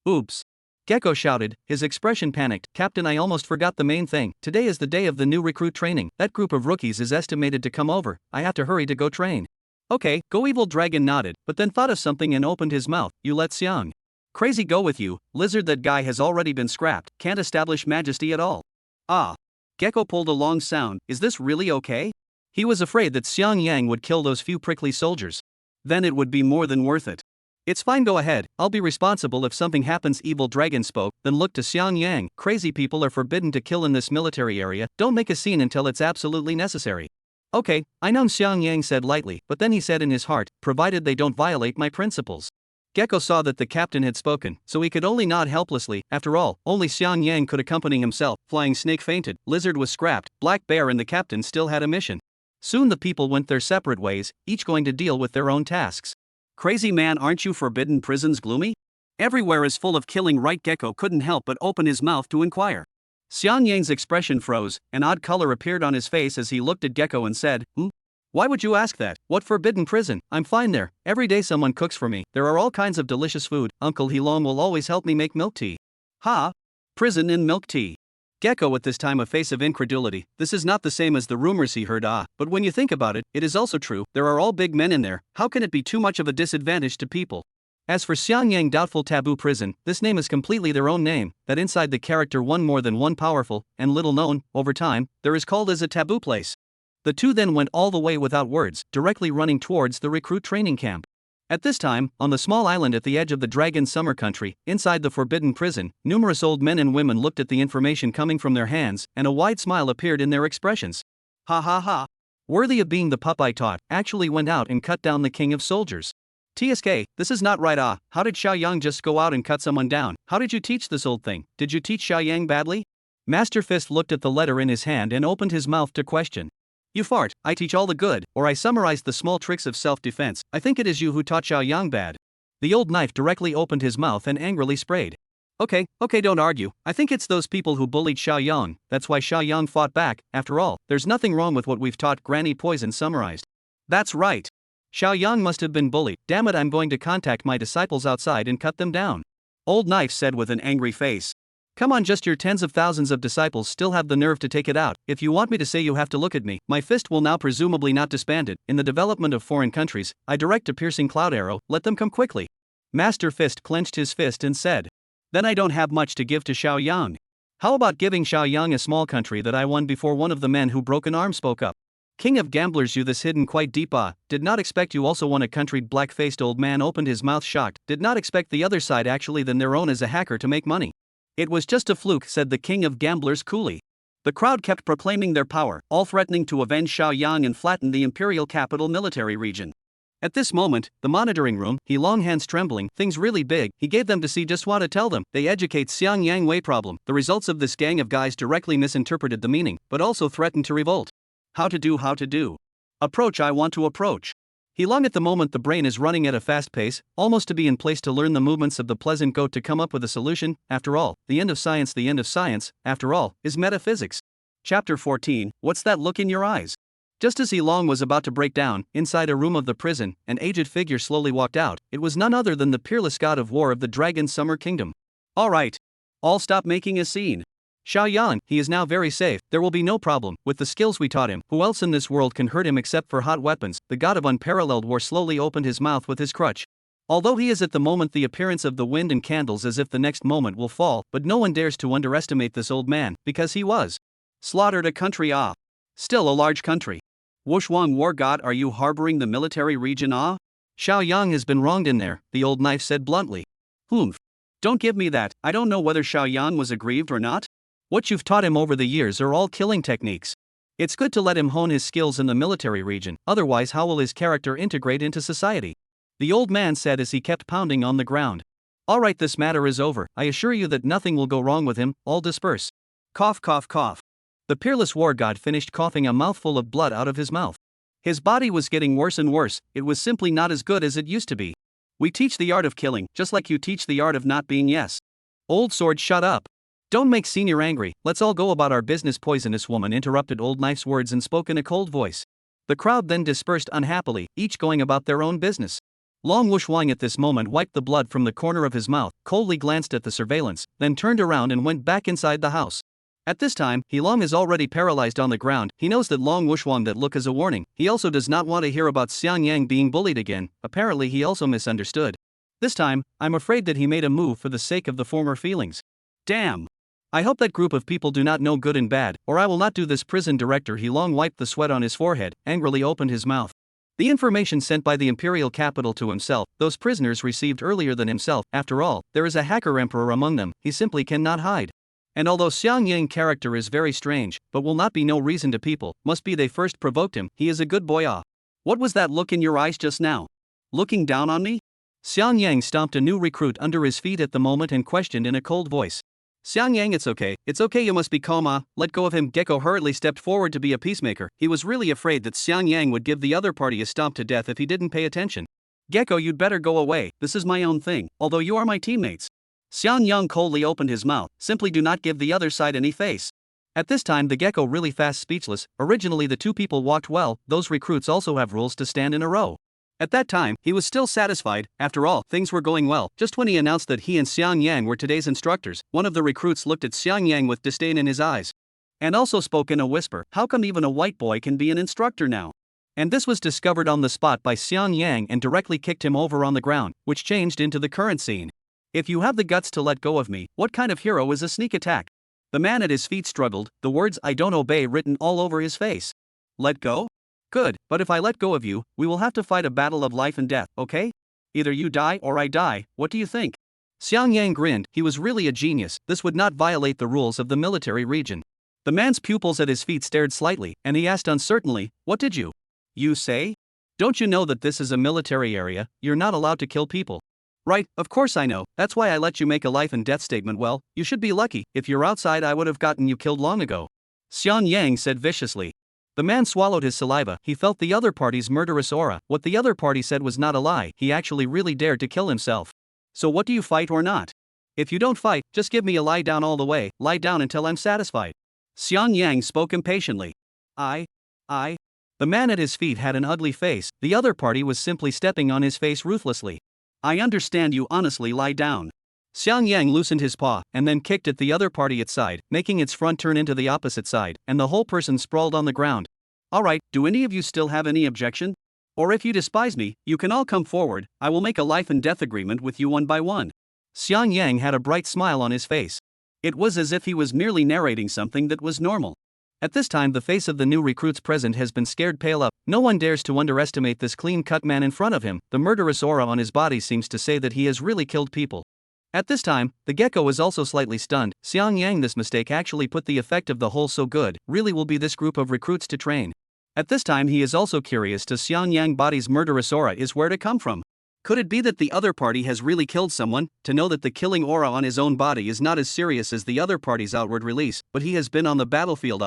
Oops. Gecko shouted, his expression panicked. Captain, I almost forgot the main thing. Today is the day of the new recruit training. That group of rookies is estimated to come over. I have to hurry to go train. Okay, go. Evil Dragon nodded, but then thought of something and opened his mouth. You let Xiang Crazy go with you, Lizard, that guy has already been scrapped, can't establish majesty at all. Ah. Gecko pulled a long sound, is this really okay? He was afraid that Xiang Yang would kill those few prickly soldiers. Then it would be more than worth it. It's fine, go ahead, I'll be responsible if something happens. Evil Dragon spoke, then looked to Xiang Yang. Crazy people are forbidden to kill in this military area, don't make a scene until it's absolutely necessary. Okay, I know, Xiang Yang said lightly, but then he said in his heart, provided they don't violate my principles. Gecko saw that the captain had spoken, so he could only nod helplessly. After all, only Xiang Yang could accompany himself. Flying Snake fainted, Lizard was scrapped, Black Bear and the captain still had a mission. Soon the people went their separate ways, each going to deal with their own tasks. Crazy man, aren't you forbidden prisons gloomy? Everywhere is full of killing, right? Gecko couldn't help but open his mouth to inquire. Xiang Yang's expression froze, an odd color appeared on his face as he looked at Gecko and said, Why would you ask that? What forbidden prison? I'm fine there, every day someone cooks for me, there are all kinds of delicious food, Uncle Hilong will always help me make milk tea. Ha! Prison and milk tea. Gecko at this time a face of incredulity, this is not the same as the rumors he heard. But when you think about it, it is also true, there are all big men in there, how can it be too much of a disadvantage to people? As for Xiang Yang, doubtful taboo prison, this name is completely their own name, that inside the character one more than one powerful, and little known, over time, there is called as a taboo place. The two then went all the way without words, directly running towards the recruit training camp. At this time, on the small island at the edge of the Dragon Summer Country, inside the forbidden prison, numerous old men and women looked at the information coming from their hands, and a wide smile appeared in their expressions. Ha ha ha. Worthy of being the pup I taught, actually went out and cut down the king of soldiers. TSK, this is not right. How did Xiao Yang just go out and cut someone down? How did you teach this old thing? Did you teach Xiao Yang badly? Master Fist looked at the letter in his hand and opened his mouth to question. You fart, I teach all the good, or I summarized the small tricks of self-defense. I think it is you who taught Xiao Yang bad. The old knife directly opened his mouth and angrily sprayed. Okay, don't argue, I think it's those people who bullied Xiao Yang, that's why Xiao Yang fought back. After all, there's nothing wrong with what we've taught. Granny Poison summarized. That's right. Xiao Yang must have been bullied. Damn it, I'm going to contact my disciples outside and cut them down. Old Knife said with an angry face. Come on, just your tens of thousands of disciples still have the nerve to take it out. If you want me to say, you have to look at me. My fist will now presumably not disbanded. In the development of foreign countries, I direct a piercing cloud arrow, let them come quickly. Master Fist clenched his fist and said. Then I don't have much to give to Xiao Yang. How about giving Xiao Yang a small country that I won before? One of the men who broke an arm spoke up. King of gamblers, you this hidden quite deep. Did not expect you also won a country. Black-faced old man opened his mouth shocked, did not expect the other side actually than their own as a hacker to make money. It was just a fluke, said the king of gamblers coolly. The crowd kept proclaiming their power, all threatening to avenge Xiao Yang and flatten the imperial capital military region. At this moment, the monitoring room, he long hands trembling, things really big, he gave them to see, just want to tell them, they educate Xiang Yang way problem. The results of this gang of guys directly misinterpreted the meaning, but also threatened to revolt. How to do. Approach, I want to approach. He long at the moment the brain is running at a fast pace, almost to be in place to learn the movements of the pleasant goat to come up with a solution. After all, the end of science, after all, is metaphysics. Chapter 14, What's that look in your eyes? Just as he long was about to break down, inside a room of the prison, an aged figure slowly walked out. It was none other than the peerless god of war of the Dragon Summer Kingdom. All right. All stop making a scene. Xiaoyan, he is now very safe, there will be no problem, with the skills we taught him, who else in this world can hurt him except for hot weapons? The god of unparalleled war slowly opened his mouth with his crutch. Although he is at the moment the appearance of the wind and candles as if the next moment will fall, but no one dares to underestimate this old man, because he was slaughtered a country ah. Still a large country. Wushuang war god, are you harboring the military region ah? Xiaoyang has been wronged in there, the old knife said bluntly. Humph. Don't give me that, I don't know whether Xiaoyan was aggrieved or not. What you've taught him over the years are all killing techniques. It's good to let him hone his skills in the military region, otherwise how will his character integrate into society? The old man said as he kept pounding on the ground. Alright, this matter is over, I assure you that nothing will go wrong with him, all disperse. Cough cough cough. The peerless war god finished coughing a mouthful of blood out of his mouth. His body was getting worse and worse, it was simply not as good as it used to be. We teach the art of killing, just like you teach the art of not being yes. Old sword, shut up. Don't make senior angry, let's all go about our business. Poisonous woman interrupted old knife's words and spoke in a cold voice. The crowd then dispersed unhappily, each going about their own business. Long Wushuang at this moment wiped the blood from the corner of his mouth, coldly glanced at the surveillance, then turned around and went back inside the house. At this time, He Long is already paralyzed on the ground. He knows that Long Wushuang that look is a warning. He also does not want to hear about Xiang Yang being bullied again. Apparently he also misunderstood. This time, I'm afraid that he made a move for the sake of the former feelings. Damn. I hope that group of people do not know good and bad, or I will not do this. Prison director He Long wiped the sweat on his forehead, angrily opened his mouth. The information sent by the imperial capital to himself, those prisoners received earlier than himself. After all, there is a hacker emperor among them, he simply cannot hide. And although Xiang Yang character is very strange, but will not be no reason to people, must be they first provoked him, he is a good boy ah. What was that look in your eyes just now? Looking down on me? Xiang Yang stomped a new recruit under his feet at the moment and questioned in a cold voice. Xiang Yang, it's okay, you must be calm ah, let go of him. Gecko hurriedly stepped forward to be a peacemaker. He was really afraid that Xiang Yang would give the other party a stomp to death if he didn't pay attention. Gecko, you'd better go away, this is my own thing, although you are my teammates. Xiang Yang coldly opened his mouth, simply do not give the other side any face. At this time the gecko really fast speechless. Originally the two people walked well, those recruits also have rules to stand in a row. At that time, he was still satisfied. After all, things were going well. Just when he announced that he and Xiang Yang were today's instructors, one of the recruits looked at Xiang Yang with disdain in his eyes. And also spoke in a whisper, how come even a white boy can be an instructor now? And this was discovered on the spot by Xiang Yang and directly kicked him over on the ground, which changed into the current scene. If you have the guts to let go of me, what kind of hero is a sneak attack? The man at his feet struggled, the words I don't obey written all over his face. Let go? Good, but if I let go of you, we will have to fight a battle of life and death, okay? Either you die or I die, what do you think? Xiang Yang grinned, he was really a genius, this would not violate the rules of the military region. The man's pupils at his feet stared slightly, and he asked uncertainly, what did you say? Don't you know that this is a military area, you're not allowed to kill people? Right, of course I know, that's why I let you make a life and death statement. Well, you should be lucky, if you're outside I would have gotten you killed long ago. Xiang Yang said viciously. The man swallowed his saliva, he felt the other party's murderous aura. What the other party said was not a lie, he actually really dared to kill himself. So what do you fight or not? If you don't fight, just give me a lie down all the way, lie down until I'm satisfied. Xiang Yang spoke impatiently. I. The man at his feet had an ugly face, the other party was simply stepping on his face ruthlessly. I understand you, honestly lie down. Xiang Yang loosened his paw, and then kicked at the other party its side, making its front turn into the opposite side, and the whole person sprawled on the ground. Alright, do any of you still have any objection? Or if you despise me, you can all come forward, I will make a life and death agreement with you one by one. Xiang Yang had a bright smile on his face. It was as if he was merely narrating something that was normal. At this time the face of the new recruits present has been scared pale up, no one dares to underestimate this clean-cut man in front of him, the murderous aura on his body seems to say that he has really killed people. At this time, the gecko is also slightly stunned. Xiang Yang, this mistake actually put the effect of the whole so good, really will be this group of recruits to train. At this time he is also curious to Xiang Yang body's murderous aura is where to come from. Could it be that the other party has really killed someone? To know that the killing aura on his own body is not as serious as the other party's outward release, but he has been on the battlefield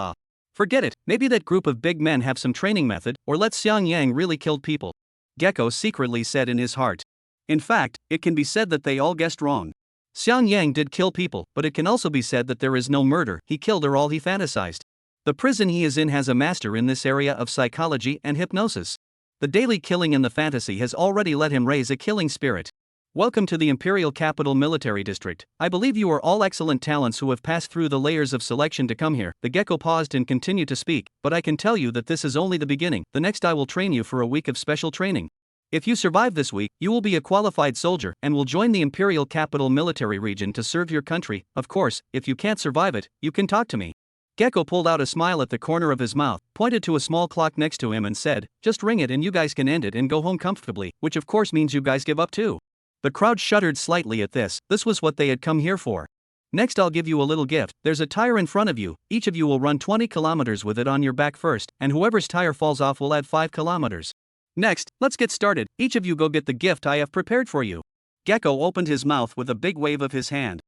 Forget it, maybe that group of big men have some training method, or let Xiang Yang really killed people. Gecko secretly said in his heart. In fact, it can be said that they all guessed wrong. Xiang Yang did kill people, but it can also be said that there is no murder, he killed or all he fantasized. The prison he is in has a master in this area of psychology and hypnosis. The daily killing and the fantasy has already let him raise a killing spirit. Welcome to the Imperial Capital Military District. I believe you are all excellent talents who have passed through the layers of selection to come here. The gecko paused and continued to speak, but I can tell you that this is only the beginning. The next I will train you for a week of special training. If you survive this week, you will be a qualified soldier and will join the Imperial Capital Military Region to serve your country. Of course, if you can't survive it, you can talk to me. Gecko pulled out a smile at the corner of his mouth, pointed to a small clock next to him and said, just ring it and you guys can end it and go home comfortably, which of course means you guys give up too. The crowd shuddered slightly at this. This was what they had come here for. Next I'll give you a little gift. There's a tire in front of you. Each of you will run 20 kilometers with it on your back first, and whoever's tire falls off will add 5 kilometers. Next, let's get started. Each of you go get the gift I have prepared for you. Gecko opened his mouth with a big wave of his hand.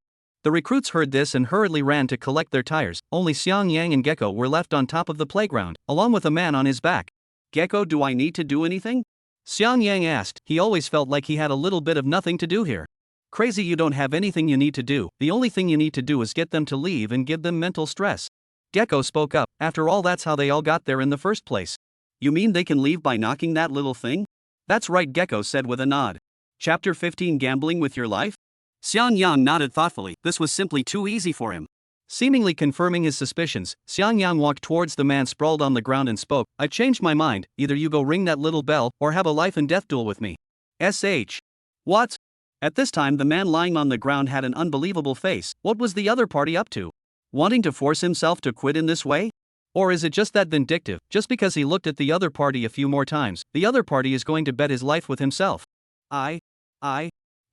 The recruits heard this and hurriedly ran to collect their tires. Only Xiang Yang and Gecko were left on top of the playground, along with a man on his back. Gecko, do I need to do anything? Xiang Yang asked. He always felt like he had a little bit of nothing to do here. Crazy, you don't have anything you need to do. The only thing you need to do is get them to leave and give them mental stress. Gecko spoke up. After all, that's how they all got there in the first place. You mean they can leave by knocking that little thing? That's right, Gecko said with a nod. Chapter 15, Gambling with Your Life? Xiang Yang nodded thoughtfully. This was simply too easy for him. Seemingly confirming his suspicions, Xiang Yang walked towards the man sprawled on the ground and spoke, I changed my mind, either you go ring that little bell, or have a life and death duel with me. SH. What? At this time the man lying on the ground had an unbelievable face. What was the other party up to? Wanting to force himself to quit in this way? Or is it just that vindictive, just because he looked at the other party a few more times, the other party is going to bet his life with himself?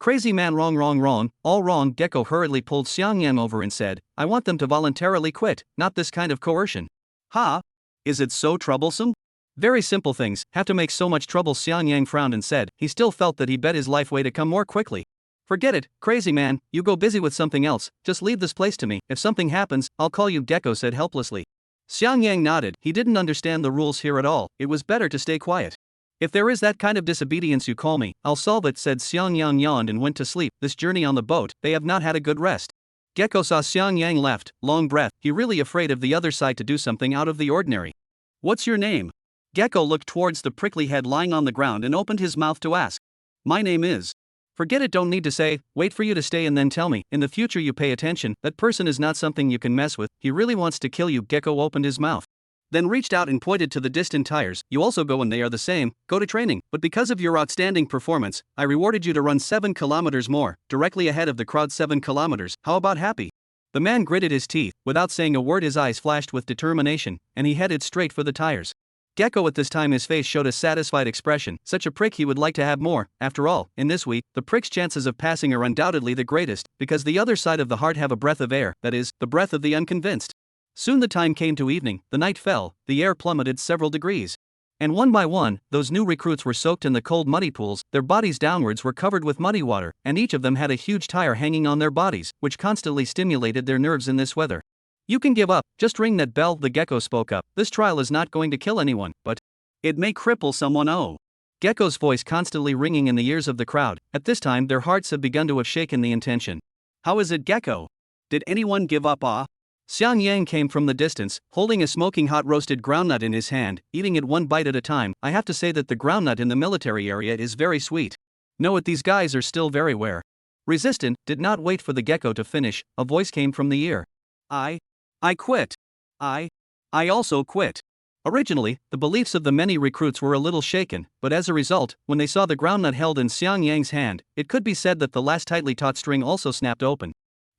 Crazy man, wrong, all wrong. Gecko hurriedly pulled Xiang Yang over and said, I want them to voluntarily quit, not this kind of coercion. Ha? Is it so troublesome? Very simple things, have to make so much trouble. Xiang Yang frowned and said, he still felt that he bet his life way to come more quickly. Forget it, crazy man, you go busy with something else, just leave this place to me, if something happens, I'll call you, Gecko said helplessly. Xiang Yang nodded, he didn't understand the rules here at all, it was better to stay quiet. If there is that kind of disobedience you call me, I'll solve it, said Xiang Yang, yawned and went to sleep. This journey on the boat, they have not had a good rest. Gecko saw Xiang Yang left, long breath, he really afraid of the other side to do something out of the ordinary. What's your name? Gecko looked towards the prickly head lying on the ground and opened his mouth to ask. My name is. Forget it, don't need to say, wait for you to stay and then tell me. In the future you pay attention, that person is not something you can mess with, he really wants to kill you. Gecko opened his mouth. Then reached out and pointed to the distant tires. You also go and they are the same, go to training, but because of your outstanding performance, I rewarded you to run 7 kilometers more, directly ahead of the crowd. 7 kilometers, how about happy? The man gritted his teeth, without saying a word his eyes flashed with determination, and he headed straight for the tires. Gecko at this time his face showed a satisfied expression, such a prick he would like to have more. After all, in this week, the prick's chances of passing are undoubtedly the greatest, because the other side of the heart have a breath of air, that is, the breath of the unconvinced. Soon the time came to evening, the night fell, the air plummeted several degrees. And one by one, those new recruits were soaked in the cold muddy pools, their bodies downwards were covered with muddy water, and each of them had a huge tire hanging on their bodies, which constantly stimulated their nerves in this weather. You can give up, just ring that bell, the Gecko spoke up. This trial is not going to kill anyone, but it may cripple someone. Oh. Gecko's voice constantly ringing in the ears of the crowd. At this time their hearts had begun to have shaken the intention. How is it, Gecko? Did anyone give up? Xiang Yang came from the distance, holding a smoking hot roasted groundnut in his hand, eating it one bite at a time. I have to say that the groundnut in the military area is very sweet. No, these guys are still very resistant. Did not wait for the Gecko to finish, a voice came from the ear. I quit. I also quit. Originally, the beliefs of the many recruits were a little shaken, but as a result, when they saw the groundnut held in Xiang Yang's hand, it could be said that the last tightly taut string also snapped open.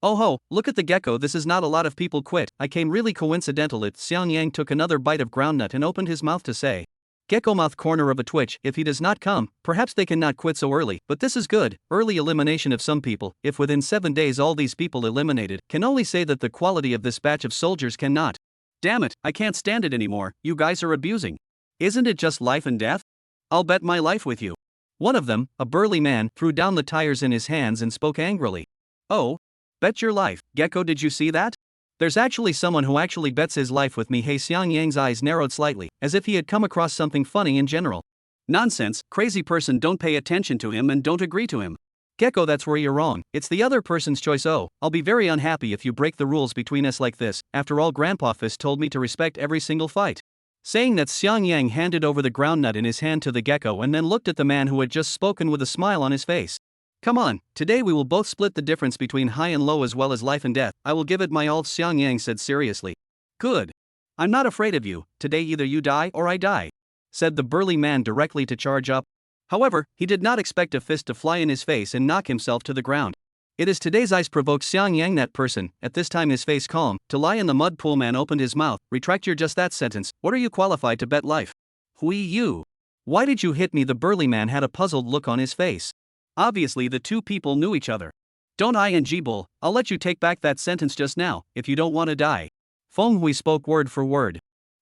Oh ho, look at the Gecko, this is not a lot of people quit, I came really coincidental. Xiang Yang took another bite of groundnut and opened his mouth to say. Gecko mouth corner of a twitch, if he does not come, perhaps they cannot quit so early, but this is good, early elimination of some people, if within 7 days all these people eliminated, can only say that the quality of this batch of soldiers cannot. Damn it, I can't stand it anymore, you guys are abusing. Isn't it just life and death? I'll bet my life with you. One of them, a burly man, threw down the tires in his hands and spoke angrily. Oh? Bet your life, Gecko, did you see that? There's actually someone who actually bets his life with me. Hey, Xiang Yang's eyes narrowed slightly, as if he had come across something funny in general. Nonsense, crazy person, don't pay attention to him and don't agree to him. Gecko, that's where you're wrong. It's the other person's choice. Oh, I'll be very unhappy if you break the rules between us like this. After all, Grandpa Fist told me to respect every single fight. Saying that, Xiang Yang handed over the groundnut in his hand to the gecko and then looked at the man who had just spoken with a smile on his face. Come on, today we will both split the difference between high and low as well as life and death. I will give it my all, Xiang Yang said seriously. Good. I'm not afraid of you. Today either you die or I die, said the burly man directly to charge up. However, he did not expect a fist to fly in his face and knock himself to the ground. It is today's ice provoked Xiang Yang, that person, at this time his face calm, to lie in the mud pool. Man opened his mouth. Retract your just that sentence. What are you qualified to bet life? Hui you. Why did you hit me? The burly man had a puzzled look on his face. Obviously the two people knew each other. Don't ing bull, I'll let you take back that sentence just now, if you don't want to die. Feng Hui spoke word for word.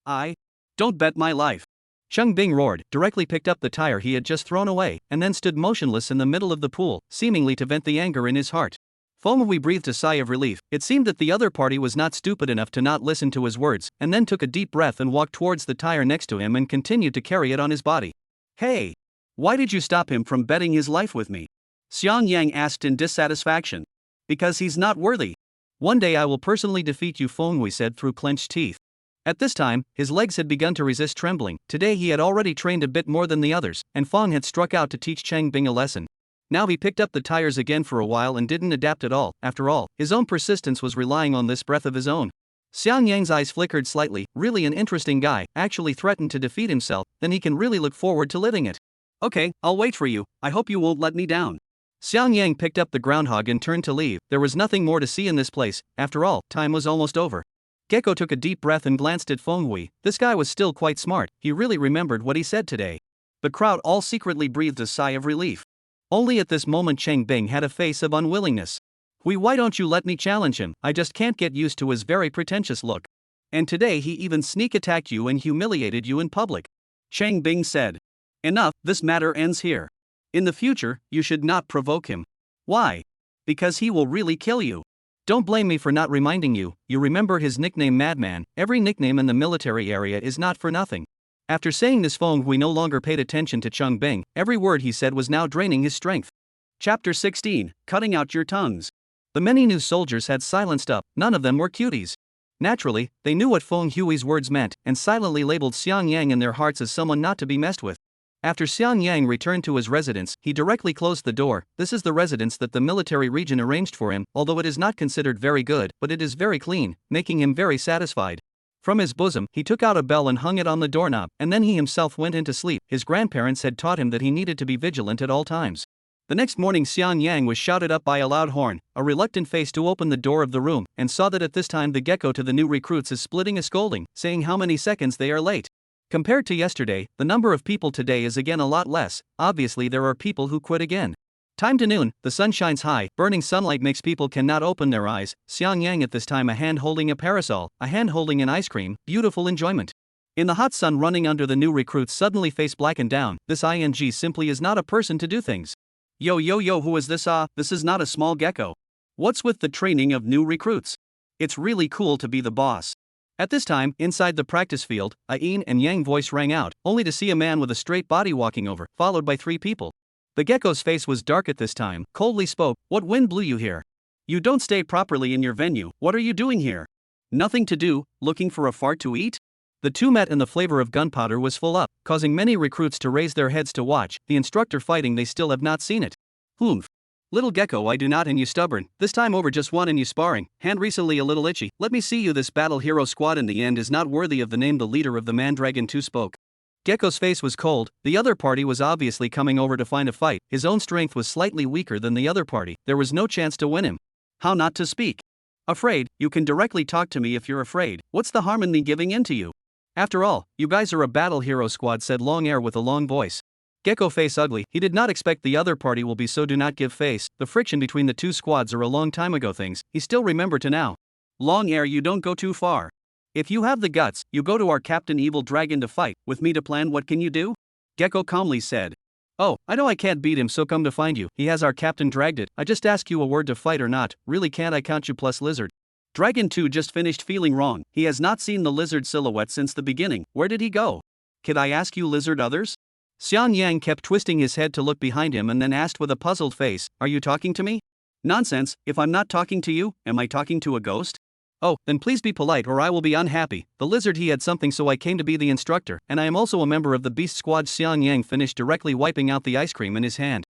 I don't bet my life. Cheng Bing roared, directly picked up the tire he had just thrown away, and then stood motionless in the middle of the pool, seemingly to vent the anger in his heart. Feng Hui breathed a sigh of relief. It seemed that the other party was not stupid enough to not listen to his words, and then took a deep breath and walked towards the tire next to him and continued to carry it on his body. Hey! Why did you stop him from betting his life with me? Xiang Yang asked in dissatisfaction. Because he's not worthy. One day I will personally defeat you, Feng Hui said through clenched teeth. At this time, his legs had begun to resist trembling. Today he had already trained a bit more than the others, and Feng had struck out to teach Cheng Bing a lesson. Now he picked up the tires again for a while and didn't adapt at all. After all, his own persistence was relying on this breath of his own. Xiang Yang's eyes flickered slightly. Really an interesting guy, actually threatened to defeat himself, then he can really look forward to living it. Okay, I'll wait for you. I hope you won't let me down. Xiang Yang picked up the groundhog and turned to leave. There was nothing more to see in this place. After all, time was almost over. Gecko took a deep breath and glanced at Feng Hui. This guy was still quite smart. He really remembered what he said today. The crowd all secretly breathed a sigh of relief. Only at this moment Cheng Bing had a face of unwillingness. Hui, why don't you let me challenge him? I just can't get used to his very pretentious look. And today he even sneak attacked you and humiliated you in public. Cheng Bing said. Enough, this matter ends here. In the future, you should not provoke him. Why? Because he will really kill you. Don't blame me for not reminding you. You remember his nickname Madman. Every nickname in the military area is not for nothing. After saying this, Feng Hui no longer paid attention to Cheng Bing. Every word he said was now draining his strength. Chapter 16, Cutting Out Your Tongues. The many new soldiers had silenced up. None of them were cuties. Naturally, they knew what Feng Hui's words meant, and silently labeled Xiang Yang in their hearts as someone not to be messed with. After Xiang Yang returned to his residence, he directly closed the door. This is the residence that the military region arranged for him, although it is not considered very good, but it is very clean, making him very satisfied. From his bosom, he took out a bell and hung it on the doorknob, and then he himself went into sleep. His grandparents had taught him that he needed to be vigilant at all times. The next morning Xiang Yang was shouted up by a loud horn, a reluctant face to open the door of the room, and saw that at this time the gecko to the new recruits is splitting a scolding, saying how many seconds they are late. Compared to yesterday, the number of people today is again a lot less. Obviously there are people who quit again. Time to noon, the sun shines high, burning sunlight makes people cannot open their eyes. Xiang Yang at this time a hand holding a parasol, a hand holding an ice cream, beautiful enjoyment. In the hot sun running under the new recruits suddenly face blackened down. This ing simply is not a person to do things. Yo, who is this? This is not a small gecko. What's with the training of new recruits? It's really cool to be the boss. At this time, inside the practice field, a yin and yang voice rang out, only to see a man with a straight body walking over, followed by 3 people. The gecko's face was dark at this time, coldly spoke, "What wind blew you here? You don't stay properly in your venue, what are you doing here? Nothing to do, looking for a fart to eat?" The two met and the flavor of gunpowder was full up, causing many recruits to raise their heads to watch. The instructor fighting, they still have not seen it. Humph. Little gecko, I do not, and you stubborn. This time over just one and you sparring. Hand recently a little itchy. Let me see you. This battle hero squad in the end is not worthy of the name. The leader of the Mandragon 2 spoke. Gecko's face was cold. The other party was obviously coming over to find a fight. His own strength was slightly weaker than the other party. There was no chance to win him. How not to speak? Afraid? You can directly talk to me if you're afraid. What's the harm in me giving in to you? After all, you guys are a battle hero squad, said Long Air with a long voice. Gecko face ugly. He did not expect the other party will be so do not give face. The friction between the two squads are a long time ago things. He still remember to now. Long Air, you don't go too far. If you have the guts, you go to our Captain Evil Dragon to fight. With me to plan, what can you do? Gecko calmly said. Oh, I know I can't beat him, so come to find you. He has our captain dragged it. I just ask you a word to fight or not. Really can't I count you plus Lizard. Dragon 2 just finished feeling wrong. He has not seen the lizard silhouette since the beginning. Where did he go? Could I ask you, Lizard? Others? Xian Yang kept twisting his head to look behind him and then asked with a puzzled face, "Are you talking to me?" Nonsense, if I'm not talking to you, am I talking to a ghost? Oh, then please be polite or I will be unhappy. The lizard he had something so I came to be the instructor, and I am also a member of the Beast Squad. Xian Yang finished directly wiping out the ice cream in his hand.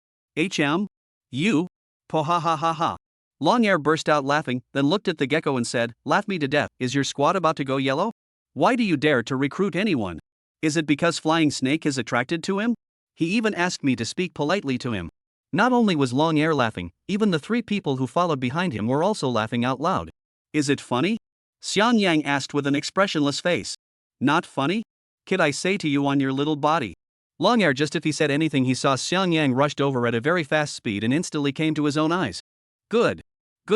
You? Po ha ha ha ha. Longhair burst out laughing, then looked at the gecko and said, "Laugh me to death, is your squad about to go yellow? Why do you dare to recruit anyone? Is it because Flying Snake is attracted to him? He even asked me to speak politely to him." Not only was Longhair laughing, even the three people who followed behind him were also laughing out loud. Is it funny? Xian Yang asked with an expressionless face. Not funny? Kid, I say to you on your little body. Longhair, just if he said anything, he saw Xian Yang rushed over at a very fast speed and instantly came to his own eyes. Good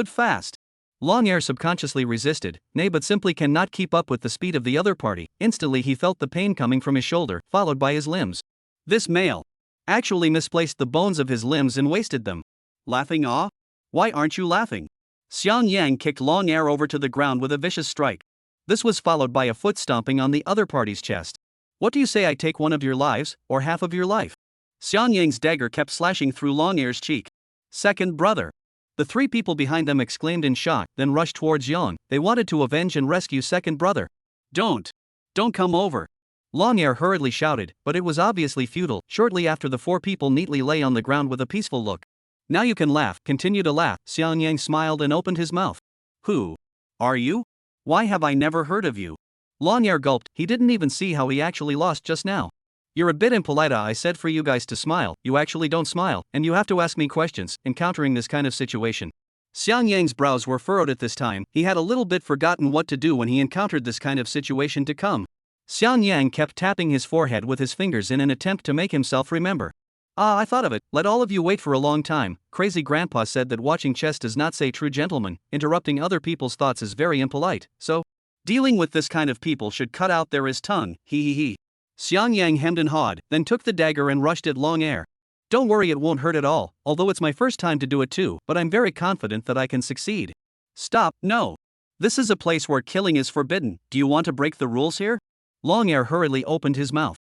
fast. Longhair subconsciously resisted, nay but simply cannot keep up with the speed of the other party. Instantly he felt the pain coming from his shoulder, followed by his limbs. This male actually misplaced the bones of his limbs and wasted them. Laughing awe? Why aren't you laughing? Xian Yang kicked Longhair over to the ground with a vicious strike. This was followed by a foot stomping on the other party's chest. What do you say I take one of your lives, or half of your life? Xian Yang's dagger kept slashing through Longhair's cheek. Second brother. The three people behind them exclaimed in shock, then rushed towards Yang. They wanted to avenge and rescue second brother. Don't come over. Longhair hurriedly shouted, but it was obviously futile. Shortly after, the four people neatly lay on the ground with a peaceful look. Now you can laugh, continue to laugh. Xian Yang smiled and opened his mouth. Who are you? Why have I never heard of you? Longhair gulped, he didn't even see how he actually lost just now. You're a bit impolite. I said for you guys to smile, you actually don't smile, and you have to ask me questions, encountering this kind of situation. Xian Yang's brows were furrowed at this time. He had a little bit forgotten what to do when he encountered this kind of situation to come. Xian Yang kept tapping his forehead with his fingers in an attempt to make himself remember. "Ah, I thought of it, let all of you wait for a long time." Crazy Grandpa said that watching chess does not say true gentleman. Interrupting other people's thoughts is very impolite, so dealing with this kind of people should cut out their tongue, he. Xian Yang hemmed and hawed, then took the dagger and rushed at Longhair. "Don't worry, it won't hurt at all, although it's my first time to do it too, but I'm very confident that I can succeed." Stop, no. This is a place where killing is forbidden. Do you want to break the rules here? Longhair hurriedly opened his mouth.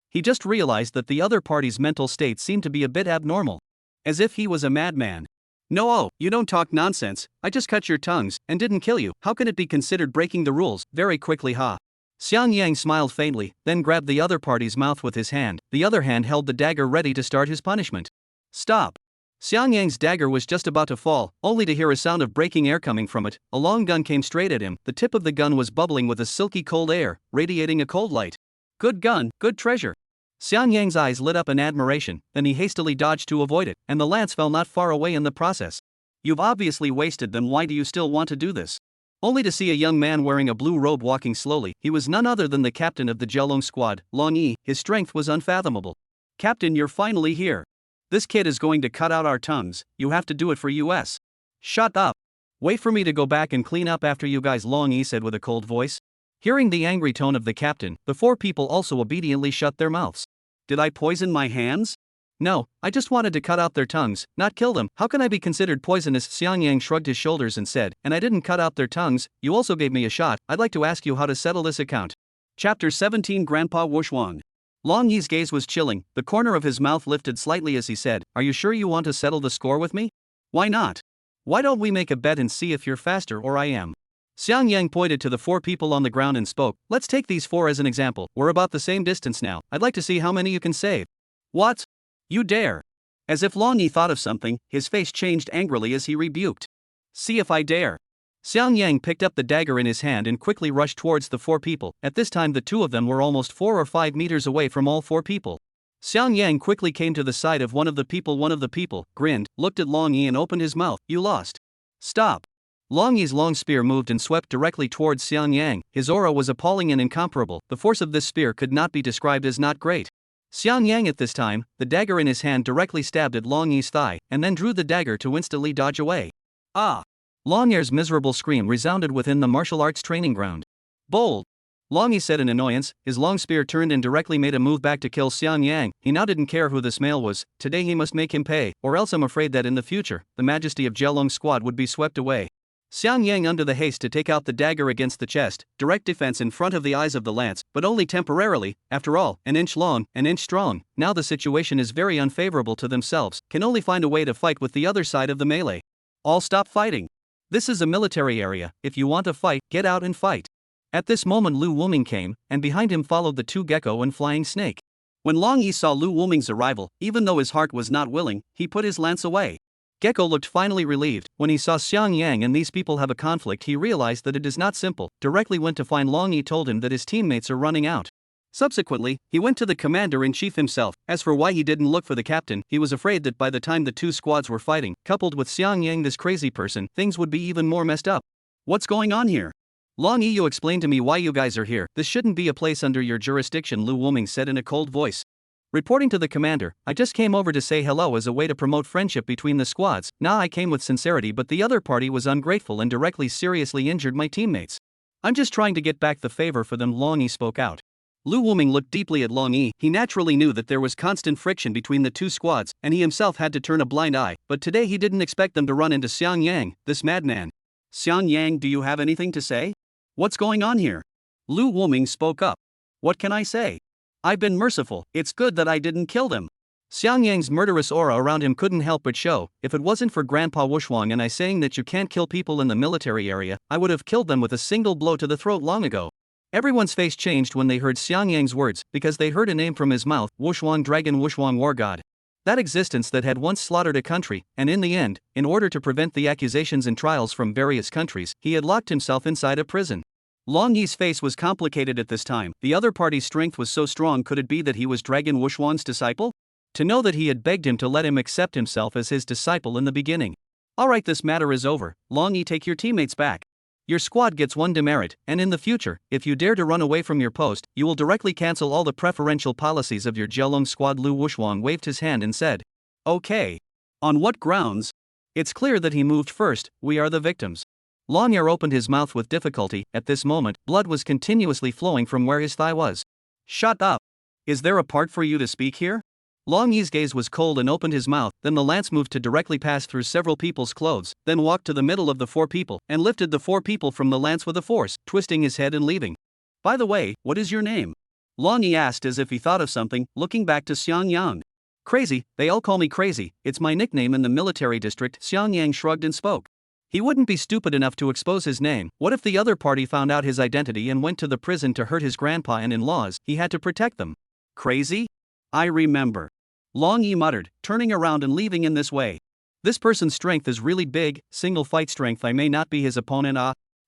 He just realized that the other party's mental state seemed to be a bit abnormal. As if he was a madman. "No, oh, you don't talk nonsense. I just cut your tongues and didn't kill you. How can it be considered breaking the rules?" Very quickly, ha. Xian Yang smiled faintly, then grabbed the other party's mouth with his hand. The other hand held the dagger ready to start his punishment. Stop. Xian Yang's dagger was just about to fall, only to hear a sound of breaking air coming from it. A long gun came straight at him. The tip of the gun was bubbling with a silky cold air, radiating a cold light. Good gun, good treasure. Xian Yang's eyes lit up in admiration, then he hastily dodged to avoid it, and the lance fell not far away in the process. You've obviously wasted them. Why do you still want to do this? Only to see a young man wearing a blue robe walking slowly. He was none other than the captain of the Jelong squad, Long Yi. His strength was unfathomable. "Captain, you're finally here. This kid is going to cut out our tongues. You have to do it for us." "Shut up. Wait for me to go back and clean up after you guys," Long Yi said with a cold voice. Hearing the angry tone of the captain, the four people also obediently shut their mouths. "Did I poison my hands?" "No, I just wanted to cut out their tongues, not kill them. How can I be considered poisonous?" Xiang Yang shrugged his shoulders and said, "And I didn't cut out their tongues, you also gave me a shot. I'd like to ask you how to settle this account." Chapter 17 Grandpa Wushuang. Long Yi's gaze was chilling, the corner of his mouth lifted slightly as he said, "Are you sure you want to settle the score with me?" "Why not? Why don't we make a bet and see if you're faster or I am?" Xiang Yang pointed to the four people on the ground and spoke, "Let's take these four as an example. We're about the same distance now. I'd like to see how many you can save." "What? You dare?" As if Long Yi thought of something, his face changed angrily as he rebuked. "See if I dare." Xiang Yang picked up the dagger in his hand and quickly rushed towards the four people. At this time the two of them were almost 4 or 5 meters away from all four people. Xiang Yang quickly came to the side of one of the people, grinned, looked at Long Yi and opened his mouth. "You lost." "Stop." Long Yi's long spear moved and swept directly towards Xiang Yang. His aura was appalling and incomparable. The force of this spear could not be described as not great. Xiang Yang at this time, the dagger in his hand directly stabbed at Long Yi's thigh, and then drew the dagger to instantly dodge away. "Ah!" Long Yi's miserable scream resounded within the martial arts training ground. "Bold!" Long Yi said in annoyance. His long spear turned and directly made a move back to kill Xiang Yang. He now didn't care who this male was. Today he must make him pay, or else I'm afraid that in the future, the majesty of Jelong squad would be swept away. Xiang Yang under the haste to take out the dagger against the chest, direct defense in front of the eyes of the lance, but only temporarily, after all, an inch long, an inch strong, now the situation is very unfavorable to themselves, can only find a way to fight with the other side of the melee. All stop fighting. This is a military area, if you want to fight, get out and fight. At this moment Lu Wuming came, and behind him followed the two gecko and flying snake. When Long Yi saw Lu Wuming's arrival, even though his heart was not willing, he put his lance away. Gecko looked finally relieved. When he saw Xiang Yang and these people have a conflict, he realized that it is not simple, directly went to find Long Yi, told him that his teammates are running out. Subsequently, he went to the commander-in-chief himself. As for why he didn't look for the captain, he was afraid that by the time the two squads were fighting, coupled with Xiang Yang, this crazy person, things would be even more messed up. What's going on here? Long Yi, you explain to me why you guys are here. This shouldn't be a place under your jurisdiction, Lu Wuming said in a cold voice. Reporting to the commander, I just came over to say hello as a way to promote friendship between the squads. Nah, I came with sincerity, but the other party was ungrateful and directly seriously injured my teammates. I'm just trying to get back the favor for them, Long Yi spoke out. Lu Wuming looked deeply at Long Yi. He naturally knew that there was constant friction between the two squads, and he himself had to turn a blind eye, but today he didn't expect them to run into Xiang Yang, this madman. Xiang Yang, do you have anything to say? What's going on here? Lu Wuming spoke up. What can I say? I've been merciful, it's good that I didn't kill them. Xiang Yang's murderous aura around him couldn't help but show. If it wasn't for Grandpa Wushuang and I saying that you can't kill people in the military area, I would have killed them with a single blow to the throat long ago. Everyone's face changed when they heard Xiang Yang's words, because they heard a name from his mouth, Wushuang Dragon, Wushuang War God. That existence that had once slaughtered a country, and in the end, in order to prevent the accusations and trials from various countries, he had locked himself inside a prison. Long Yi's face was complicated at this time. The other party's strength was so strong. Could it be that he was Dragon Wushuang's disciple? To know that he had begged him to let him accept himself as his disciple in the beginning. Alright, this matter is over. Long Yi, take your teammates back. Your squad gets one demerit, and in the future, if you dare to run away from your post, you will directly cancel all the preferential policies of your Jelong squad. Lu Wushuang waved his hand and said. Okay. On what grounds? It's clear that he moved first. We are the victims. Long Yi opened his mouth with difficulty. At this moment, blood was continuously flowing from where his thigh was. Shut up. Is there a part for you to speak here? Long Yi's gaze was cold and opened his mouth. Then the lance moved to directly pass through several people's clothes, then walked to the middle of the four people, and lifted the four people from the lance with a force, twisting his head and leaving. By the way, what is your name? Long Yi asked as if he thought of something, looking back to Xiang Yang. Crazy, they all call me Crazy, it's my nickname in the military district. Xiang Yang shrugged and spoke. He wouldn't be stupid enough to expose his name. What if the other party found out his identity and went to the prison to hurt his grandpa and in-laws? He had to protect them. Crazy? I remember. Long Yi muttered, turning around and leaving in this way. This person's strength is really big, single fight strength. I may not be his opponent.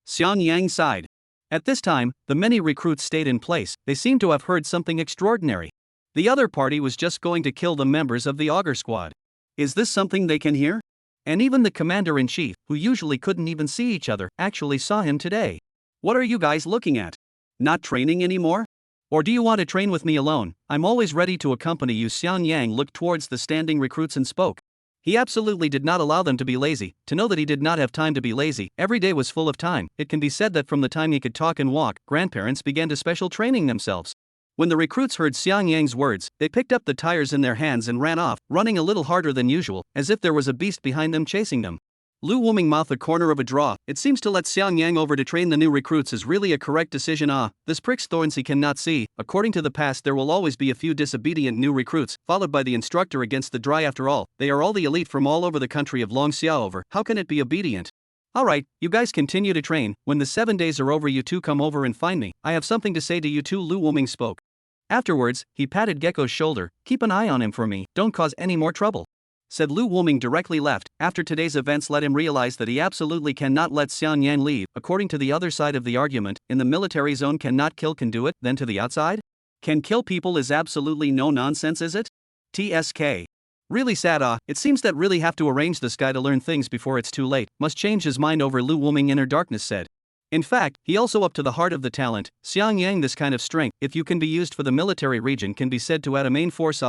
Xiang Yang sighed. At this time, the many recruits stayed in place. They seemed to have heard something extraordinary. The other party was just going to kill the members of the augur squad. Is this something they can hear? And even the commander-in-chief, who usually couldn't even see each other, actually saw him today. What are you guys looking at? Not training anymore? Or do you want to train with me alone? I'm always ready to accompany you. Xiang Yang looked towards the standing recruits and spoke. He absolutely did not allow them to be lazy. To know that he did not have time to be lazy, every day was full of time. It can be said that from the time he could talk and walk, grandparents began to special training themselves. When the recruits heard Xiang Yang's words, they picked up the tires in their hands and ran off, running a little harder than usual, as if there was a beast behind them chasing them. Lu Wuming mouthed a corner of a draw. It seems to let Xiang Yang over to train the new recruits is really a correct decision. This prick's thorns he cannot see. According to the past, there will always be a few disobedient new recruits, followed by the instructor against the dry. After all, they are all the elite from all over the country of Long Xiao over. How can it be obedient? Alright, you guys continue to train. When the 7 days are over, you two come over and find me. I have something to say to you two. Lu Wuming spoke. Afterwards, he patted Gecko's shoulder. Keep an eye on him for me, don't cause any more trouble. Said Lu Wuming directly left. After today's events let him realize that he absolutely cannot let Xiang Yang leave. According to the other side of the argument, in the military zone cannot kill can do it, then to the outside? Can kill people is absolutely no nonsense, is it? TSK. Really sad. It seems that really have to arrange this guy to learn things before it's too late. Must change his mind over. Lu Wuming inner darkness said. In fact, he also up to the heart of the talent. Xiang Yang, this kind of strength, if you can be used for the military region, can be said to add a main force.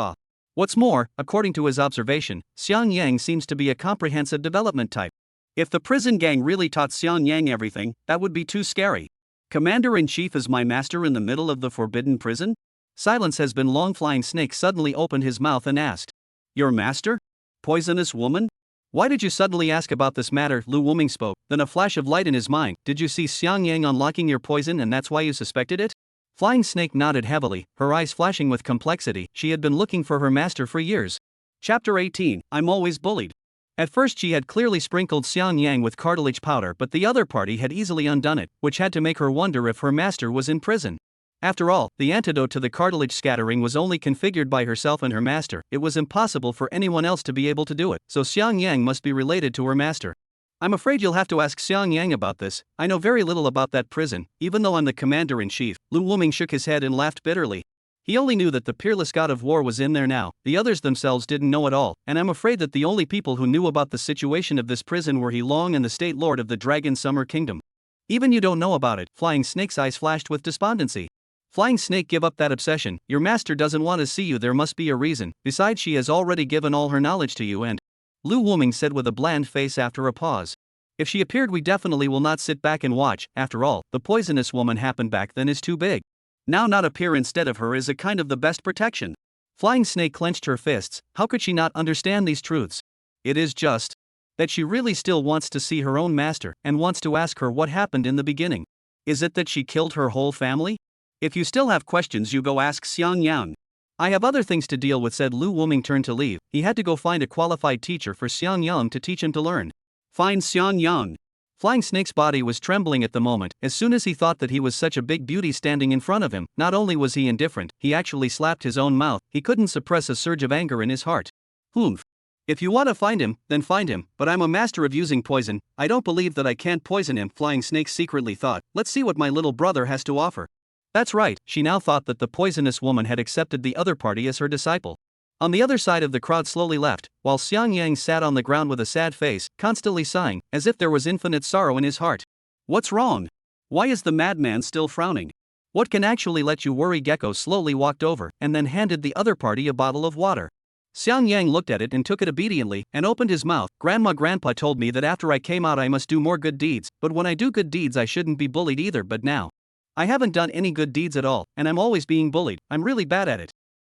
What's more, according to his observation, Xiang Yang seems to be a comprehensive development type. If the prison gang really taught Xiang Yang everything, that would be too scary. Commander-in-chief is my master in the middle of the forbidden prison? Silence has been long. Flying Snake suddenly opened his mouth and asked. Your master? Poisonous woman? Why did you suddenly ask about this matter? Lu Wuming spoke, then a flash of light in his mind. Did you see Xiang Yang unlocking your poison and that's why you suspected it? Flying Snake nodded heavily, her eyes flashing with complexity. She had been looking for her master for years. Chapter 18, I'm always bullied. At first she had clearly sprinkled Xiang Yang with cartilage powder, but the other party had easily undone it, which had to make her wonder if her master was in prison. After all, the antidote to the cartilage scattering was only configured by herself and her master. It was impossible for anyone else to be able to do it, so Xiang Yang must be related to her master. I'm afraid you'll have to ask Xiang Yang about this. I know very little about that prison, even though I'm the commander-in-chief. Lu Wuming shook his head and laughed bitterly. He only knew that the peerless god of war was in there now, the others themselves didn't know at all, and I'm afraid that the only people who knew about the situation of this prison were He Long and the state lord of the Dragon Summer Kingdom. Even you don't know about it. Flying Snake's eyes flashed with despondency. Flying Snake, give up that obsession. Your master doesn't want to see you, there must be a reason. Besides, she has already given all her knowledge to you and… Lu Wuming said with a bland face after a pause. If she appeared, we definitely will not sit back and watch. After all, the poisonous woman happened back then is too big. Now not appear instead of her is a kind of the best protection. Flying Snake clenched her fists. How could she not understand these truths? It is just that she really still wants to see her own master and wants to ask her what happened in the beginning. Is it that she killed her whole family? If you still have questions, you go ask Xiang Yang. I have other things to deal with, said Lu Wuming. Turned to leave. He had to go find a qualified teacher for Xiang Yang to teach him to learn. Find Xiang Yang. Flying Snake's body was trembling at the moment. As soon as he thought that he was such a big beauty standing in front of him, not only was he indifferent, he actually slapped his own mouth. He couldn't suppress a surge of anger in his heart. Humph. If you want to find him, then find him, but I'm a master of using poison. I don't believe that I can't poison him, Flying Snake secretly thought. Let's see what my little brother has to offer. That's right, she now thought that the poisonous woman had accepted the other party as her disciple. On the other side of the crowd slowly left, while Xiang Yang sat on the ground with a sad face, constantly sighing, as if there was infinite sorrow in his heart. What's wrong? Why is the madman still frowning? What can actually let you worry? Gecko slowly walked over, and then handed the other party a bottle of water. Xiang Yang looked at it and took it obediently, and opened his mouth. Grandpa told me that after I came out I must do more good deeds, but when I do good deeds I shouldn't be bullied either, but now I haven't done any good deeds at all, and I'm always being bullied. I'm really bad at it.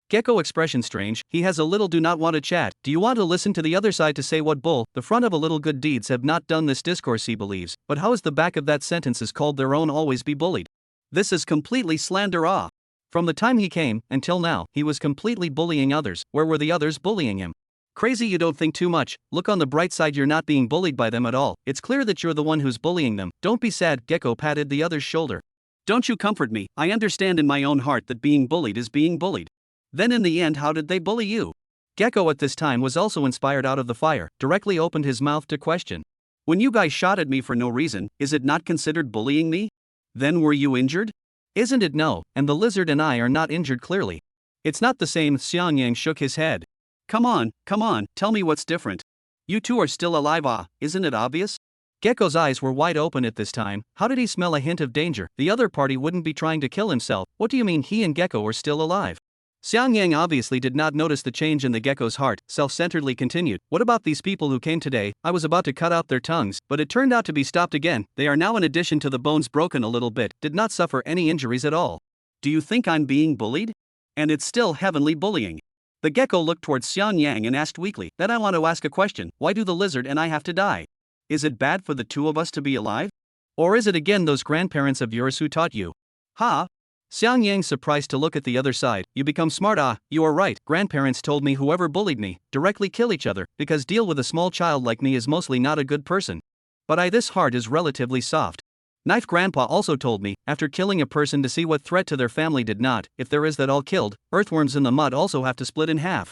Gecko expression strange. He has a little do not want to chat. Do you want to listen to the other side to say what bull? The front of a little good deeds have not done this discourse, he believes, but how is the back of that sentence is called their own always be bullied? This is completely slander. From the time he came, until now, he was completely bullying others. Where were the others bullying him? Crazy, you don't think too much. Look on the bright side, you're not being bullied by them at all. It's clear that you're the one who's bullying them. Don't be sad. Gecko patted the other's shoulder. Don't you comfort me. I understand in my own heart that being bullied is being bullied. Then in the end, how did they bully you? Gecko at this time was also inspired out of the fire, directly opened his mouth to question. When you guys shot at me for no reason, is it not considered bullying me? Then were you injured? Isn't it? No, and the lizard and I are not injured clearly. It's not the same. Xiang Yang shook his head. Come on, tell me what's different. You two are still alive, isn't it obvious? Gecko's eyes were wide open at this time. How did he smell a hint of danger? The other party wouldn't be trying to kill himself. What do you mean he and Gecko are still alive? Xiang Yang obviously did not notice the change in the gecko's heart, self-centeredly continued. What about these people who came today? I was about to cut out their tongues, but it turned out to be stopped again. They are now, in addition to the bones broken a little bit, did not suffer any injuries at all. Do you think I'm being bullied? And it's still heavenly bullying. The gecko looked towards Xiang Yang and asked weakly, then I want to ask a question. Why do the lizard and I have to die? Is it bad for the two of us to be alive? Or is it again those grandparents of yours who taught you? Ha! Xiang Yang surprised to look at the other side. You become smart. You are right. Grandparents told me whoever bullied me, directly kill each other, because deal with a small child like me is mostly not a good person. But this heart is relatively soft. Knife Grandpa also told me, after killing a person to see what threat to their family did not, if there is that all killed, earthworms in the mud also have to split in half.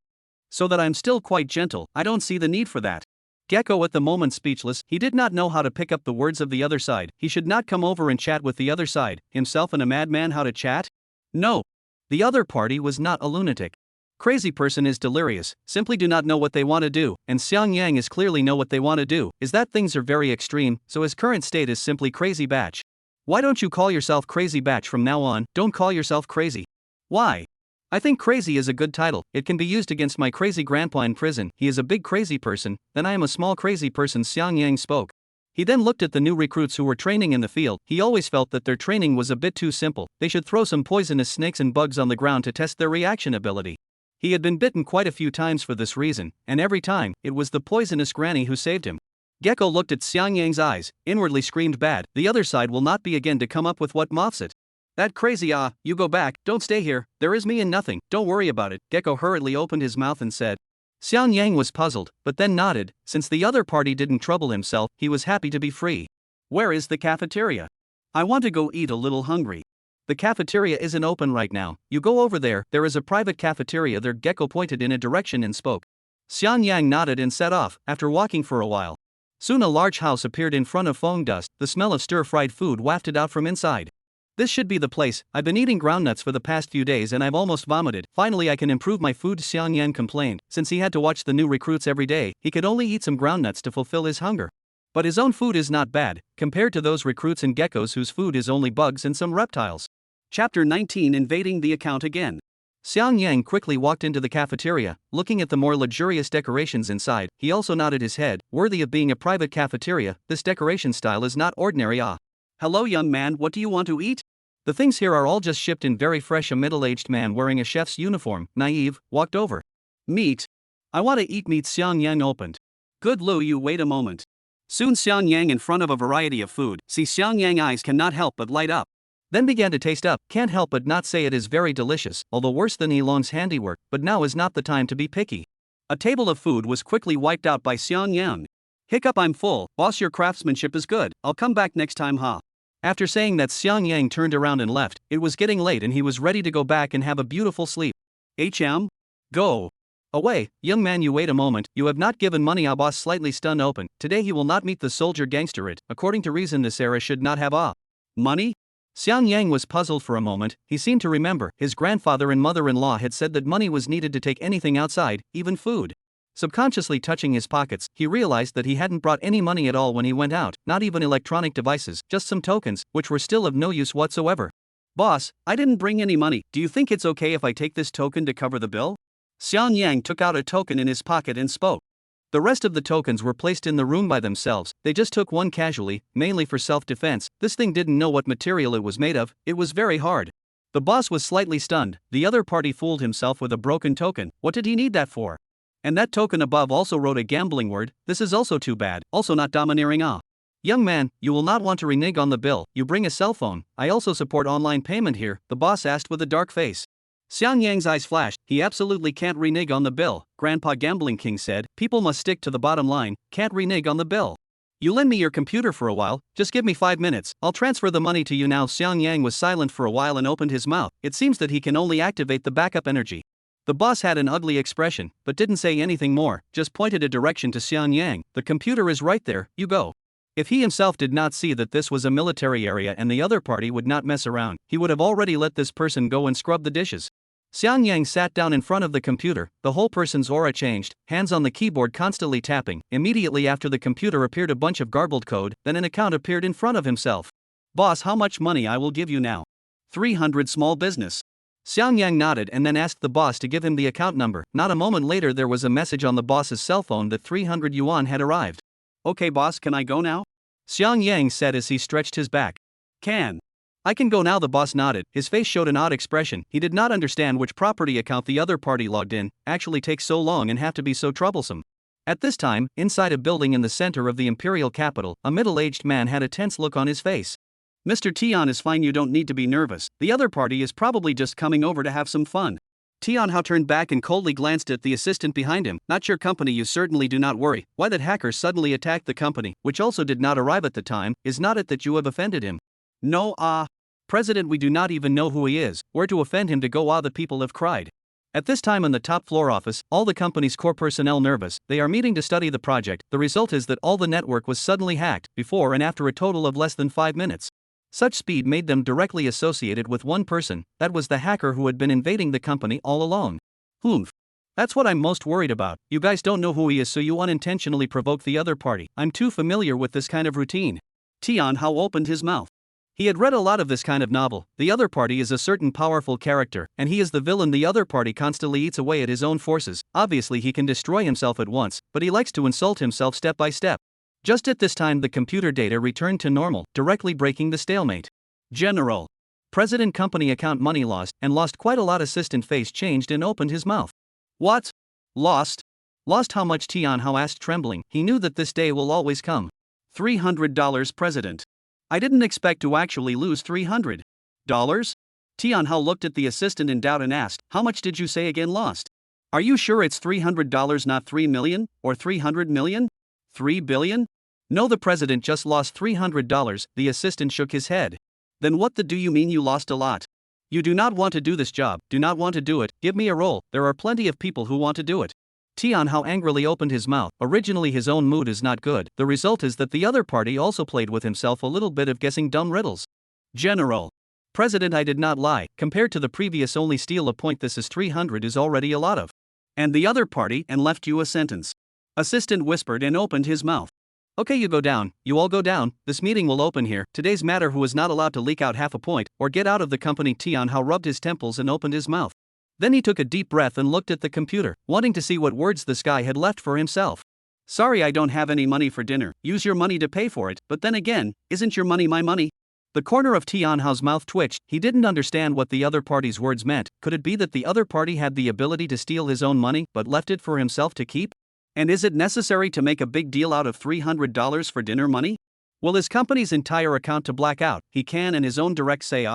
So that I'm still quite gentle, I don't see the need for that. Gecko at the moment speechless, he did not know how to pick up the words of the other side. He should not come over and chat with the other side, himself and a madman how to chat? No. The other party was not a lunatic. Crazy person is delirious, simply do not know what they want to do, and Xiang Yang is clearly know what they want to do, is that things are very extreme, so his current state is simply crazy batch. Why don't you call yourself crazy batch from now on? Don't call yourself crazy. Why? I think crazy is a good title. It can be used against my crazy grandpa in prison. He is a big crazy person, then I am a small crazy person. Xiang Yang spoke. He then looked at the new recruits who were training in the field. He always felt that their training was a bit too simple. They should throw some poisonous snakes and bugs on the ground to test their reaction ability. He had been bitten quite a few times for this reason, and every time, it was the poisonous granny who saved him. Gecko looked at Xiang Yang's eyes, inwardly screamed bad, the other side will not be again to come up with what moths it. That crazy you go back, don't stay here, there is me and nothing, don't worry about it. Gecko hurriedly opened his mouth and said. Xiang Yang was puzzled, but then nodded, since the other party didn't trouble himself, he was happy to be free. Where is the cafeteria? I want to go eat a little hungry. The cafeteria isn't open right now, you go over there is a private cafeteria there. Gecko pointed in a direction and spoke. Xiang Yang nodded and set off, after walking for a while. Soon a large house appeared in front of Feng Dust, the smell of stir-fried food wafted out from inside. This should be the place, I've been eating groundnuts for the past few days and I've almost vomited, finally I can improve my food. Xiang Yang complained, since he had to watch the new recruits every day, he could only eat some groundnuts to fulfill his hunger. But his own food is not bad, compared to those recruits and geckos whose food is only bugs and some reptiles. Chapter 19 Invading the Account Again. Xiang Yang quickly walked into the cafeteria, looking at the more luxurious decorations inside. He also nodded his head, worthy of being a private cafeteria, this decoration style is not ordinary. Hello young man, what do you want to eat? The things here are all just shipped in very fresh. A middle-aged man wearing a chef's uniform, naive, walked over. Meat? I want to eat meat. Xiang Yang opened. Good Lu, you wait a moment. Soon Xiang Yang in front of a variety of food, see Xiang Yang eyes cannot help but light up. Then began to taste up, can't help but not say it is very delicious, although worse than Elong's handiwork, but now is not the time to be picky. A table of food was quickly wiped out by Xiang Yang. Hiccup, I'm full, boss, your craftsmanship is good, I'll come back next time, ha. After saying that, Xiang Yang turned around and left. It was getting late and he was ready to go back and have a beautiful sleep. Go away, young man, you wait a moment, you have not given money. Our boss slightly stunned open, today he will not meet the soldier gangster. It, according to reason, this era should not have money? Xiang Yang was puzzled for a moment. He seemed to remember his grandfather and mother-in-law had said that money was needed to take anything outside, even food. Subconsciously touching his pockets, he realized that he hadn't brought any money at all when he went out, not even electronic devices, just some tokens, which were still of no use whatsoever. Boss, I didn't bring any money, do you think it's okay if I take this token to cover the bill? Xiang Yang took out a token in his pocket and spoke. The rest of the tokens were placed in the room by themselves, they just took one casually, mainly for self-defense. This thing didn't know what material it was made of, it was very hard. The boss was slightly stunned, the other party fooled himself with a broken token, what did he need that for? And that token above also wrote a gambling word, this is also too bad, also not domineering. Young man, you will not want to renege on the bill, you bring a cell phone, I also support online payment here, the boss asked with a dark face. Xiang Yang's eyes flashed, he absolutely can't renege on the bill, Grandpa Gambling King said, people must stick to the bottom line, can't renege on the bill. You lend me your computer for a while, just give me 5 minutes, I'll transfer the money to you now. Xiang Yang was silent for a while and opened his mouth, it seems that he can only activate the backup energy. The boss had an ugly expression, but didn't say anything more, just pointed a direction to Xiang Yang, the computer is right there, you go. If he himself did not see that this was a military area and the other party would not mess around, he would have already let this person go and scrub the dishes. Xiang Yang sat down in front of the computer, the whole person's aura changed, hands on the keyboard constantly tapping. Immediately after the computer appeared a bunch of garbled code, then an account appeared in front of himself. Boss, how much money I will give you now? 300 small business. Xiang Yang nodded and then asked the boss to give him the account number. Not a moment later there was a message on the boss's cell phone that 300 yuan had arrived. Okay boss, can I go now? Xiang Yang said as he stretched his back. I can go now, the boss nodded, his face showed an odd expression, he did not understand which property account the other party logged in, actually takes so long and have to be so troublesome. At this time, inside a building in the center of the imperial capital, a middle-aged man had a tense look on his face. Mr. Tian is fine, you don't need to be nervous, the other party is probably just coming over to have some fun. Tian Hao turned back and coldly glanced at the assistant behind him, not your company, you certainly do not worry, why that hacker suddenly attacked the company, which also did not arrive at the time, is not it that you have offended him? No, President, we do not even know who he is, where to offend him to go, the people have cried. At this time in the top floor office, all the company's core personnel nervous, they are meeting to study the project, the result is that all the network was suddenly hacked, before and after a total of less than 5 minutes. Such speed made them directly associated with one person, that was the hacker who had been invading the company all along. That's what I'm most worried about, you guys don't know who he is so you unintentionally provoke the other party, I'm too familiar with this kind of routine. Tian Hao opened his mouth. He had read a lot of this kind of novel, the other party is a certain powerful character, and he is the villain, the other party constantly eats away at his own forces, obviously he can destroy himself at once, but he likes to insult himself step by step. Just at this time the computer data returned to normal, directly breaking the stalemate. General. President company account money lost, and lost quite a lot. Assistant face changed and opened his mouth. What? Lost? Lost how much? Tianhao asked, trembling. He knew that this day will always come. $300, President. I didn't expect to actually lose $300. Tianhao looked at the assistant in doubt and asked, how much did you say again lost? Are you sure it's $300, not 3 million, or 300 million? 3 billion? No, the president just lost $300, the assistant shook his head. Then what do you mean you lost a lot? You do not want to do this job, do not want to do it, give me a role, there are plenty of people who want to do it. Tianhao angrily opened his mouth. Originally his own mood is not good, the result is that the other party also played with himself a little bit of guessing dumb riddles. General. President, I did not lie, compared to the previous only steal a point, this is 300 is already a lot of. And the other party and left you a sentence. Assistant whispered and opened his mouth. Okay, you go down, you all go down, this meeting will open here, today's matter who is not allowed to leak out half a point, or get out of the company. Tianhao rubbed his temples and opened his mouth. Then he took a deep breath and looked at the computer, wanting to see what words this guy had left for himself. Sorry, I don't have any money for dinner, use your money to pay for it, but then again, isn't your money my money? The corner of Tianhao's mouth twitched, he didn't understand what the other party's words meant. Could it be that the other party had the ability to steal his own money but left it for himself to keep? And is it necessary to make a big deal out of $300 for dinner money? Will his company's entire account to black out, he can and his own direct say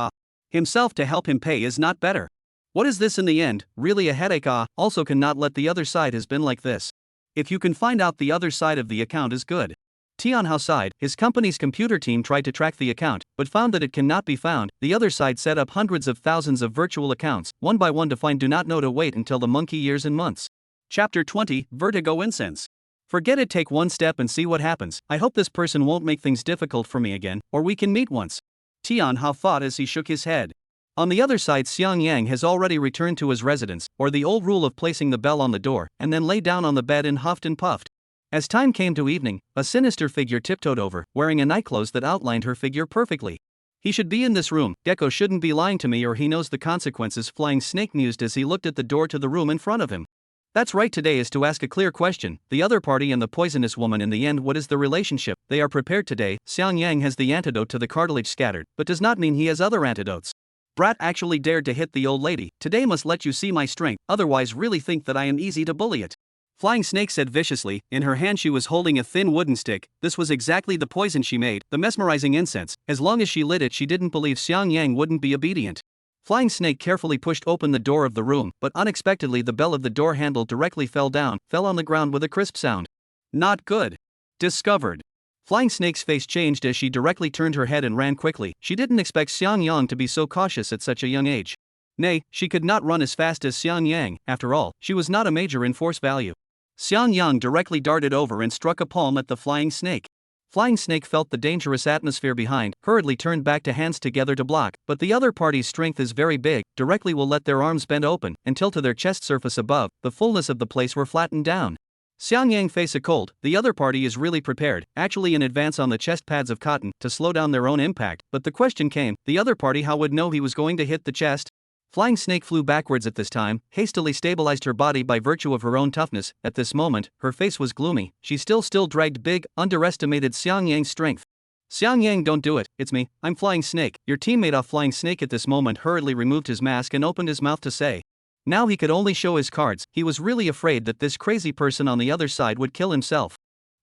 himself to help him pay is not better. What is this in the end, really a headache? Also cannot let the other side has been like this. If you can find out the other side of the account is good. Tianhao sighed, his company's computer team tried to track the account, but found that it cannot be found. The other side set up hundreds of thousands of virtual accounts, one by one to find. Do not know to wait until the monkey years and months. Chapter 20, Vertigo Incense. Forget it, take one step and see what happens. I hope this person won't make things difficult for me again, or we can meet once. Tianhao thought as he shook his head. On the other side, Xiang Yang has already returned to his residence, or the old rule of placing the bell on the door, and then lay down on the bed and huffed and puffed. As time came to evening, a sinister figure tiptoed over, wearing a nightclothes that outlined her figure perfectly. He should be in this room, Gecko shouldn't be lying to me or he knows the consequences. Flying Snake mused as he looked at the door to the room in front of him. That's right, today is to ask a clear question, the other party and the poisonous woman in the end, what is the relationship? They are prepared today. Xiang Yang has the antidote to the cartilage scattered, but does not mean he has other antidotes. Brat actually dared to hit the old lady, today must let you see my strength, otherwise really think that I am easy to bully it. Flying Snake said viciously, in her hand she was holding a thin wooden stick, this was exactly the poison she made, the mesmerizing incense, as long as she lit it she didn't believe Xiang Yang wouldn't be obedient. Flying Snake carefully pushed open the door of the room, but unexpectedly the bell of the door handle directly fell on the ground with a crisp sound. Not good. Discovered. Flying Snake's face changed as she directly turned her head and ran quickly. She didn't expect Xiang Yang to be so cautious at such a young age. Nay, she could not run as fast as Xiang Yang, after all, she was not a major in force value. Xiang Yang directly darted over and struck a palm at the Flying Snake. Flying Snake felt the dangerous atmosphere behind, hurriedly turned back to hands together to block, but the other party's strength is very big, directly will let their arms bend open, until to their chest surface above, the fullness of the place were flattened down. Xiang Yang face a cold, the other party is really prepared, actually in advance on the chest pads of cotton, to slow down their own impact, but the question came, the other party how would know he was going to hit the chest? Flying Snake flew backwards at this time, hastily stabilized her body by virtue of her own toughness. At this moment, her face was gloomy, she still dragged big, underestimated Xiang Yang's strength. Xiang Yang, don't do it, it's me, I'm Flying Snake. Your teammate off. Flying Snake at this moment hurriedly removed his mask and opened his mouth to say. Now he could only show his cards, he was really afraid that this crazy person on the other side would kill himself.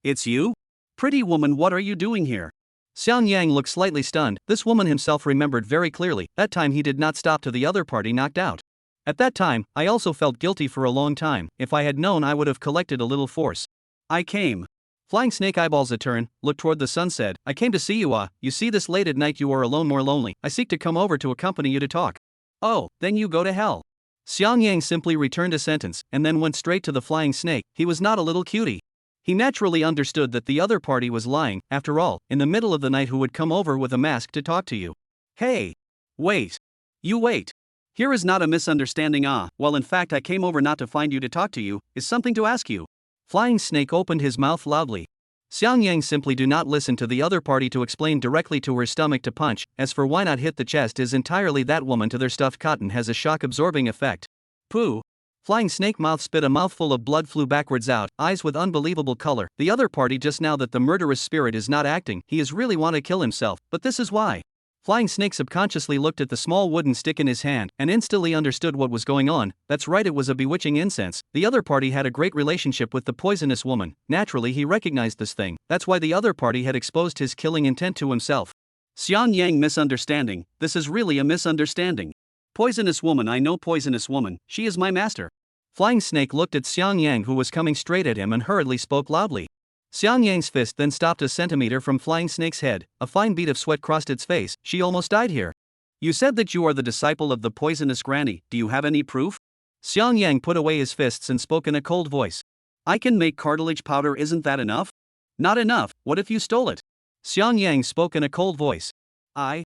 It's you? Pretty woman, what are you doing here? Xiang Yang looked slightly stunned, this woman himself remembered very clearly, that time he did not stop to the other party knocked out. At that time, I also felt guilty for a long time, if I had known I would have collected a little force. I came. Flying Snake eyeballs a turn, looked toward the sun, said, I came to see you. You see this late at night you are alone, more lonely, I seek to come over to accompany you to talk. Oh, then you go to hell. Xiang Yang simply returned a sentence, and then went straight to the Flying Snake. He was not a little cutie. He naturally understood that the other party was lying, after all, in the middle of the night who would come over with a mask to talk to you. Hey! Wait! You wait! Here is not a misunderstanding. Well, in fact I came over not to find you, to talk to you, is something to ask you. Flying Snake opened his mouth loudly. Xiang Yang simply do not listen to the other party to explain directly to her stomach to punch, as for why not hit the chest is entirely that woman to their stuffed cotton has a shock absorbing effect. Pooh! Flying Snake mouth spit, a mouthful of blood flew backwards out, eyes with unbelievable color. The other party just now that the murderous spirit is not acting, he is really want to kill himself, but this is why. Flying Snake subconsciously looked at the small wooden stick in his hand and instantly understood what was going on. That's right, it was a bewitching incense. The other party had a great relationship with the poisonous woman. Naturally, he recognized this thing. That's why the other party had exposed his killing intent to himself. Xian Yang misunderstanding. This is really a misunderstanding. Poisonous woman, I know poisonous woman. She is my master. Flying Snake looked at Xiang Yang, who was coming straight at him, and hurriedly spoke loudly. Xiang Yang's fist then stopped a centimeter from Flying Snake's head. A fine bead of sweat crossed its face. She almost died here. You said that you are the disciple of the poisonous granny. Do you have any proof? Xiang Yang put away his fists and spoke in a cold voice. I can make cartilage powder, isn't that enough? Not enough. What if you stole it? Xiang Yang spoke in a cold voice. I'm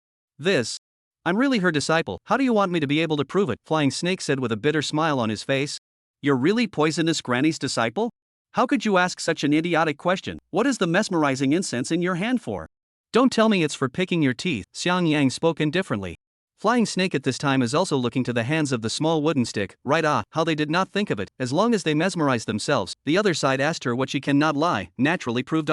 really her disciple. How do you want me to be able to prove it? Flying Snake said with a bitter smile on his face. You're really poisonous granny's disciple? How could you ask such an idiotic question? What is the mesmerizing incense in your hand for? Don't tell me it's for picking your teeth. Xiang Yang spoke indifferently. Flying Snake at this time is also looking to the hands of the small wooden stick. Right, how they did not think of it. As long as they mesmerized themselves. The other side asked her what she cannot lie, naturally proved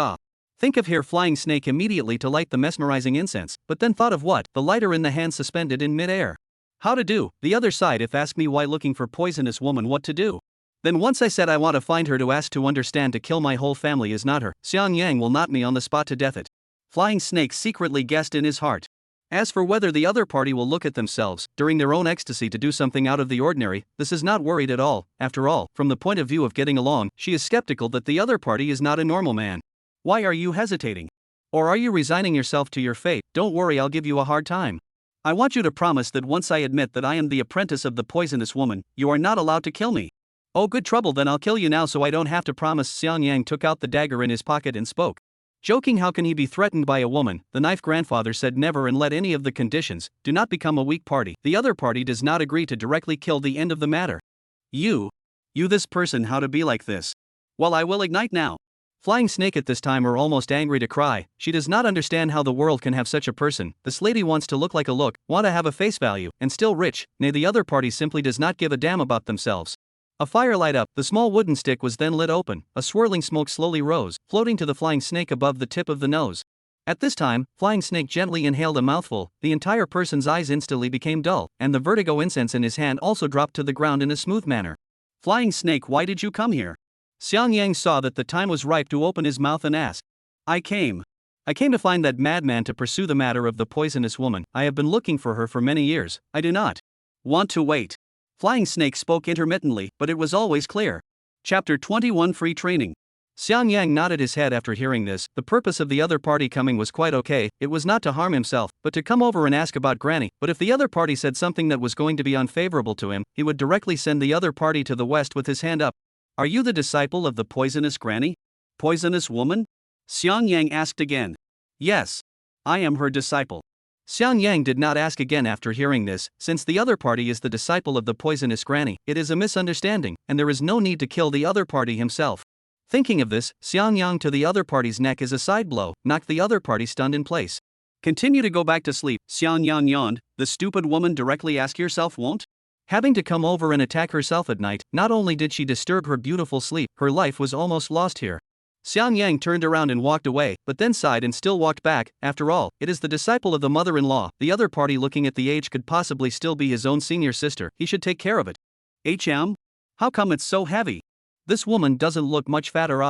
Think of here. Flying Snake immediately to light the mesmerizing incense, but then thought of what? The lighter in the hand suspended in mid-air. How to do? The other side if ask me why looking for poisonous woman what to do. Then once I said I want to find her to ask to understand to kill my whole family is not her. Xiang Yang will not me on the spot to death it. Flying Snake secretly guessed in his heart. As for whether the other party will look at themselves, during their own ecstasy to do something out of the ordinary, this is not worried at all. After all, from the point of view of getting along, she is skeptical that the other party is not a normal man. Why are you hesitating? Or are you resigning yourself to your fate? Don't worry, I'll give you a hard time. I want you to promise that once I admit that I am the apprentice of the poisonous woman, you are not allowed to kill me. Oh, good trouble, then I'll kill you now so I don't have to promise. Xiang Yang took out the dagger in his pocket and spoke. Joking, how can he be threatened by a woman? The knife grandfather said never and let any of the conditions, do not become a weak party. The other party does not agree to directly kill the end of the matter. You this person, how to be like this? Well, I will ignite now. Flying Snake at this time are almost angry to cry. She does not understand how the world can have such a person. This lady wants to look like a look, want to have a face value, and still rich. Nay, the other party simply does not give a damn about themselves. A fire light up, the small wooden stick was then lit open, a swirling smoke slowly rose, floating to the Flying Snake above the tip of the nose. At this time, Flying Snake gently inhaled a mouthful, the entire person's eyes instantly became dull, and the vertigo incense in his hand also dropped to the ground in a smooth manner. Flying Snake, why did you come here? Xiang Yang saw that the time was ripe to open his mouth and ask. I came to find that madman to pursue the matter of the poisonous woman. I have been looking for her for many years. I do not want to wait. Flying Snake spoke intermittently, but it was always clear. Chapter 21 Free Training. Xiang Yang nodded his head after hearing this. The purpose of the other party coming was quite okay. It was not to harm himself, but to come over and ask about Granny. But if the other party said something that was going to be unfavorable to him, he would directly send the other party to the west with his hand up. Are you the disciple of the poisonous granny? Poisonous woman? Xiang Yang asked again. Yes. I am her disciple. Xiang Yang did not ask again after hearing this. Since the other party is the disciple of the poisonous granny, it is a misunderstanding, and there is no need to kill the other party himself. Thinking of this, Xiang Yang to the other party's neck is a side blow, knocked the other party stunned in place. Continue to go back to sleep. Xiang Yang yawned. The stupid woman, directly ask yourself won't? Having to come over and attack herself at night, not only did she disturb her beautiful sleep, her life was almost lost here. Xiang Yang turned around and walked away, but then sighed and still walked back. After all, it is the disciple of the mother-in-law. The other party, looking at the age, could possibly still be his own senior sister. He should take care of it. How come it's so heavy? This woman doesn't look much fatter.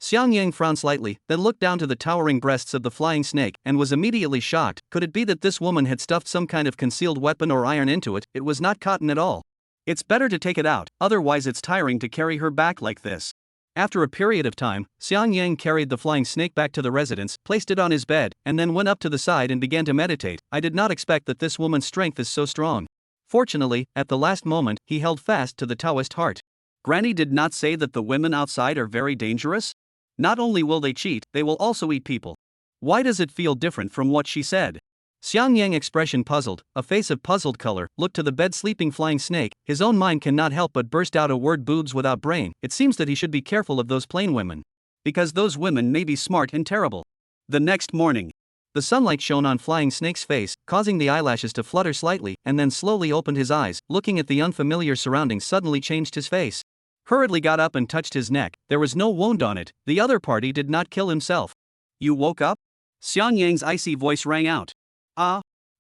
Xiang Yang frowned slightly, then looked down to the towering breasts of the Flying Snake, and was immediately shocked. Could it be that this woman had stuffed some kind of concealed weapon or iron into it? It was not cotton at all. It's better to take it out, otherwise it's tiring to carry her back like this. After a period of time, Xiang Yang carried the Flying Snake back to the residence, placed it on his bed, and then went up to the side and began to meditate. I did not expect that this woman's strength is so strong. Fortunately, at the last moment, he held fast to the Taoist heart. Granny did not say that the women outside are very dangerous? Not only will they cheat, they will also eat people. Why does it feel different from what she said? Xiang Yang, expression puzzled, a face of puzzled color, looked to the bed sleeping Flying Snake. His own mind cannot help but burst out a word: boobs without brain. It seems that he should be careful of those plain women. Because those women may be smart and terrible. The next morning, the sunlight shone on Flying Snake's face, causing the eyelashes to flutter slightly, and then slowly opened his eyes, looking at the unfamiliar surroundings, suddenly changed his face. Hurriedly got up and touched his neck. There was no wound on it. The other party did not kill himself. You woke up? Xiang Yang's icy voice rang out.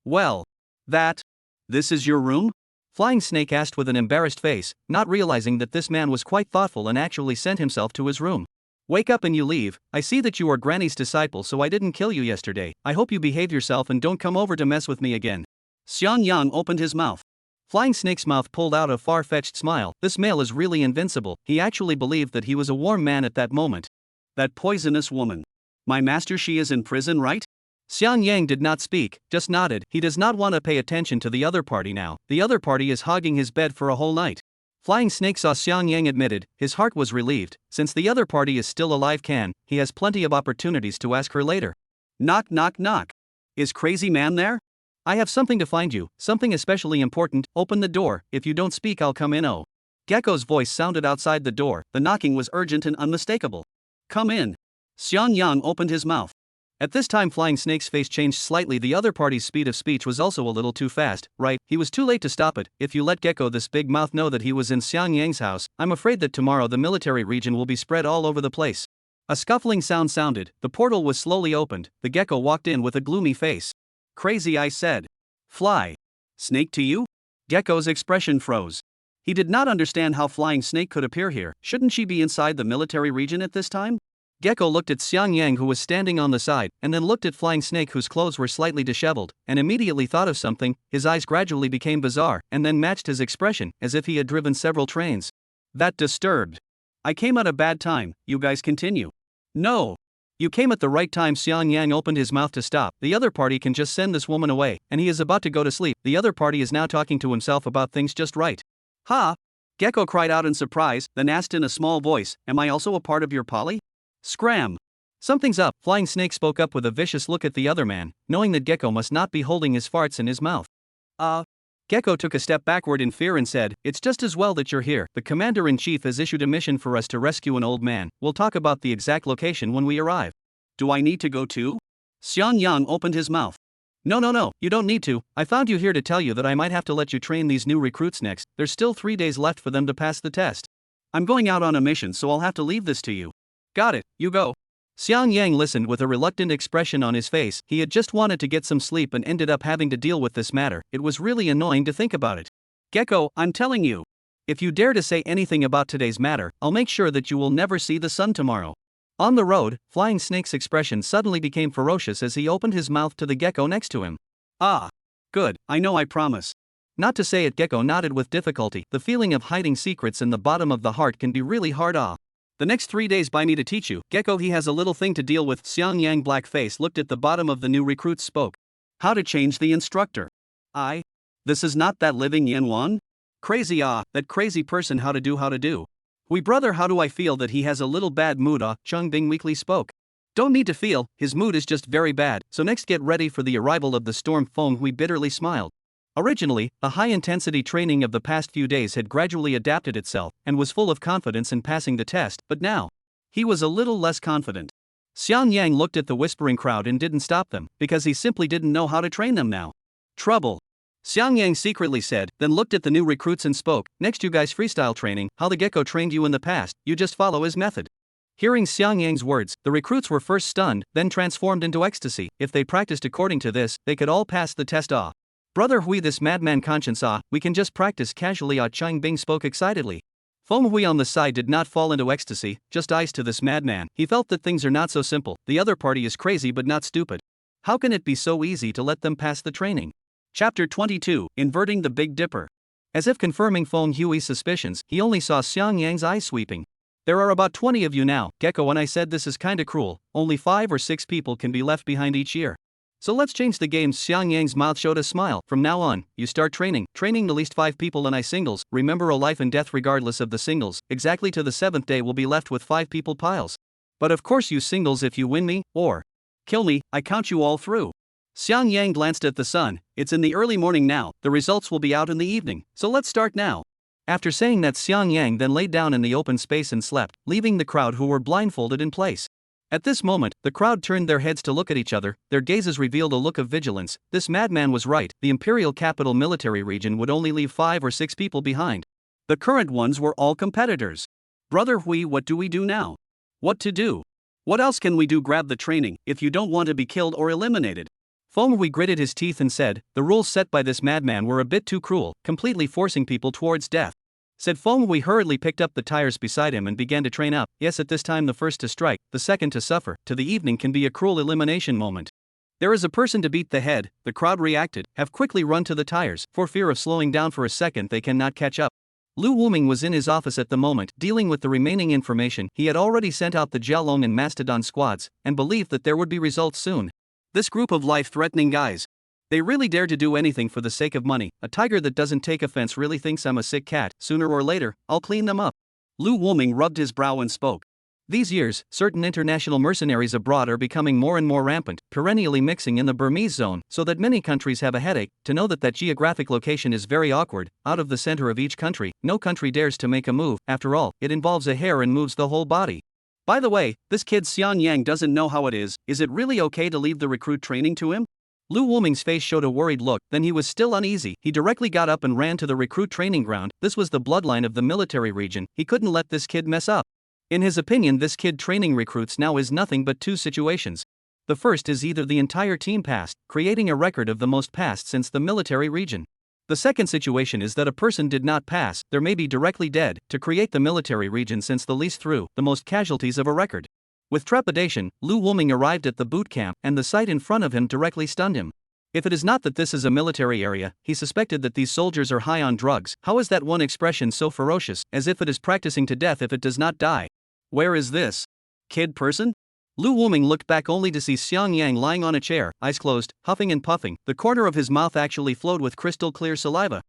Well, this is your room? Flying Snake asked with an embarrassed face, not realizing that this man was quite thoughtful and actually sent himself to his room. Wake up and you leave. I see that you are Granny's disciple, so I didn't kill you yesterday. I hope you behave yourself and don't come over to mess with me again. Xiang Yang opened his mouth. Flying Snake's mouth pulled out a far-fetched smile. This male is really invincible. He actually believed that he was a warm man at that moment. That poisonous woman. My master, she is in prison, right? Xiang Yang did not speak, just nodded. He does not want to pay attention to the other party now. The other party is hogging his bed for a whole night. Flying Snake saw Xiang Yang admitted. His heart was relieved. Since the other party is still alive, he has plenty of opportunities to ask her later. Knock, knock, knock. Is crazy man there? I have something to find you, something especially important. Open the door. If you don't speak, I'll come in. Oh. Gecko's voice sounded outside the door. The knocking was urgent and unmistakable. Come in. Xiang Yang opened his mouth. At this time, Flying Snake's face changed slightly. The other party's speed of speech was also a little too fast, right? He was too late to stop it. If you let Gecko, this big mouth, know that he was in Xiang Yang's house, I'm afraid that tomorrow the military region will be spread all over the place. A scuffling sound sounded. The portal was slowly opened. The Gecko walked in with a gloomy face. Crazy, I said. Fly. Snake to you? Gecko's expression froze. He did not understand how Flying Snake could appear here. Shouldn't she be inside the military region at this time? Gecko looked at Xiang Yang, who was standing on the side, and then looked at Flying Snake, whose clothes were slightly disheveled, and immediately thought of something. His eyes gradually became bizarre, and then matched his expression, as if he had driven several trains. That disturbed. I came at a bad time. You guys continue. No. You came at the right time. Xiang Yang opened his mouth to stop. The other party can just send this woman away, and he is about to go to sleep. The other party is now talking to himself about things just right. Ha! Gecko cried out in surprise, then asked in a small voice, am I also a part of your poly? Scram! Something's up. Flying Snake spoke up with a vicious look at the other man, knowing that Gecko must not be holding his farts in his mouth. Gecko took a step backward in fear and said, it's just as well that you're here. The commander-in-chief has issued a mission for us to rescue an old man. We'll talk about the exact location when we arrive. Do I need to go too? Xiang Yang opened his mouth. No, you don't need to. I found you here to tell you that I might have to let you train these new recruits next. There's still 3 days left for them to pass the test. I'm going out on a mission, so I'll have to leave this to you. Got it, you go. Xiang Yang listened with a reluctant expression on his face. He had just wanted to get some sleep and ended up having to deal with this matter. It was really annoying to think about it. Gecko, I'm telling you. If you dare to say anything about today's matter, I'll make sure that you will never see the sun tomorrow. On the road, Flying Snake's expression suddenly became ferocious as he opened his mouth to the Gecko next to him. Ah. Good, I know, I promise. Not to say it. Gecko nodded with difficulty. The feeling of hiding secrets in the bottom of the heart can be really hard. The next 3 days by me to teach you. Gecko, he has a little thing to deal with. Xiang Yang black face looked at the bottom of the new recruits, spoke. How to change the instructor. This is not that living Yanwan? Crazy, that crazy person. How to do. We brother, how do I feel that he has a little bad mood? Chung Bing weakly spoke. Don't need to feel, his mood is just very bad, so next get ready for the arrival of the storm. Feng Hui bitterly smiled. Originally, the high-intensity training of the past few days had gradually adapted itself, and was full of confidence in passing the test, but now, he was a little less confident. Xiang Yang looked at the whispering crowd and didn't stop them, because he simply didn't know how to train them now. Trouble. Xiang Yang secretly said, then looked at the new recruits and spoke. Next, you guys freestyle training, how the Gecko trained you in the past, you just follow his method. Hearing Xiang Yang's words, the recruits were first stunned, then transformed into ecstasy. If they practiced according to this, they could all pass the test. Brother Hui, this madman conscience, we can just practice casually. Chang Bing spoke excitedly. Feng Hui on the side did not fall into ecstasy, just eyes to this madman. He felt that things are not so simple. The other party is crazy but not stupid. How can it be so easy to let them pass the training? Chapter 22, Inverting the Big Dipper. As if confirming Feng Hui's suspicions, he only saw Xiang Yang's eyes sweeping. There are about 20 of you now, Gecko, and I said this is kinda cruel. Only 5 or 6 people can be left behind each year. So let's change the game. Xiang Yang's mouth showed a smile. From now on, you start training the least 5 people and I singles. Remember, a life and death regardless of the singles. Exactly to the 7th day we'll be left with 5 people piles. But of course you singles if you win me, or kill me, I count you all through. Xiang Yang glanced at the sun. It's in the early morning now, the results will be out in the evening, so let's start now. After saying that, Xiang Yang then laid down in the open space and slept, leaving the crowd who were blindfolded in place. At this moment, the crowd turned their heads to look at each other. Their gazes revealed a look of vigilance. This madman was right. The imperial capital military region would only leave 5 or 6 people behind. The current ones were all competitors. Brother Hui, what do we do now? What to do? What else can we do? Grab the training, if you don't want to be killed or eliminated. Fenghui gritted his teeth and said, the rules set by this madman were a bit too cruel, completely forcing people towards death. Said Fenghui hurriedly picked up the tires beside him and began to train up. Yes, at this time the first to strike, the second to suffer, to the evening can be a cruel elimination moment. There is a person to beat the head, the crowd reacted, have quickly run to the tires, for fear of slowing down for a second they cannot catch up. Lu Wuming was in his office at the moment, dealing with the remaining information. He had already sent out the Jiaolong and Mastodon squads, and believed that there would be results soon. This group of life-threatening guys. They really dare to do anything for the sake of money. A tiger that doesn't take offense really thinks I'm a sick cat. Sooner or later, I'll clean them up. Lu Wuming rubbed his brow and spoke. These years, certain international mercenaries abroad are becoming more and more rampant, perennially mixing in the Burmese zone, so that many countries have a headache. To know that geographic location is very awkward, out of the center of each country, no country dares to make a move. After all, it involves a hair and moves the whole body. By the way, this kid Xian Yang doesn't know how it is. Is it really okay to leave the recruit training to him? Lu Wuming's face showed a worried look, then he was still uneasy. He directly got up and ran to the recruit training ground. This was the bloodline of the military region. He couldn't let this kid mess up. In his opinion, this kid training recruits now is nothing but two situations. The first is either the entire team passed, creating a record of the most passed since the military region. The second situation is that a person did not pass, there may be directly dead, to create the military region since the least through, the most casualties of a record. With trepidation, Lu Wuming arrived at the boot camp, and the sight in front of him directly stunned him. If it is not that this is a military area, he suspected that these soldiers are high on drugs. How is that one expression so ferocious, as if it is practicing to death if it does not die? Where is this kid person? Lu Wuming looked back only to see Xiang Yang lying on a chair, eyes closed, huffing and puffing. The corner of his mouth actually flowed with crystal clear saliva.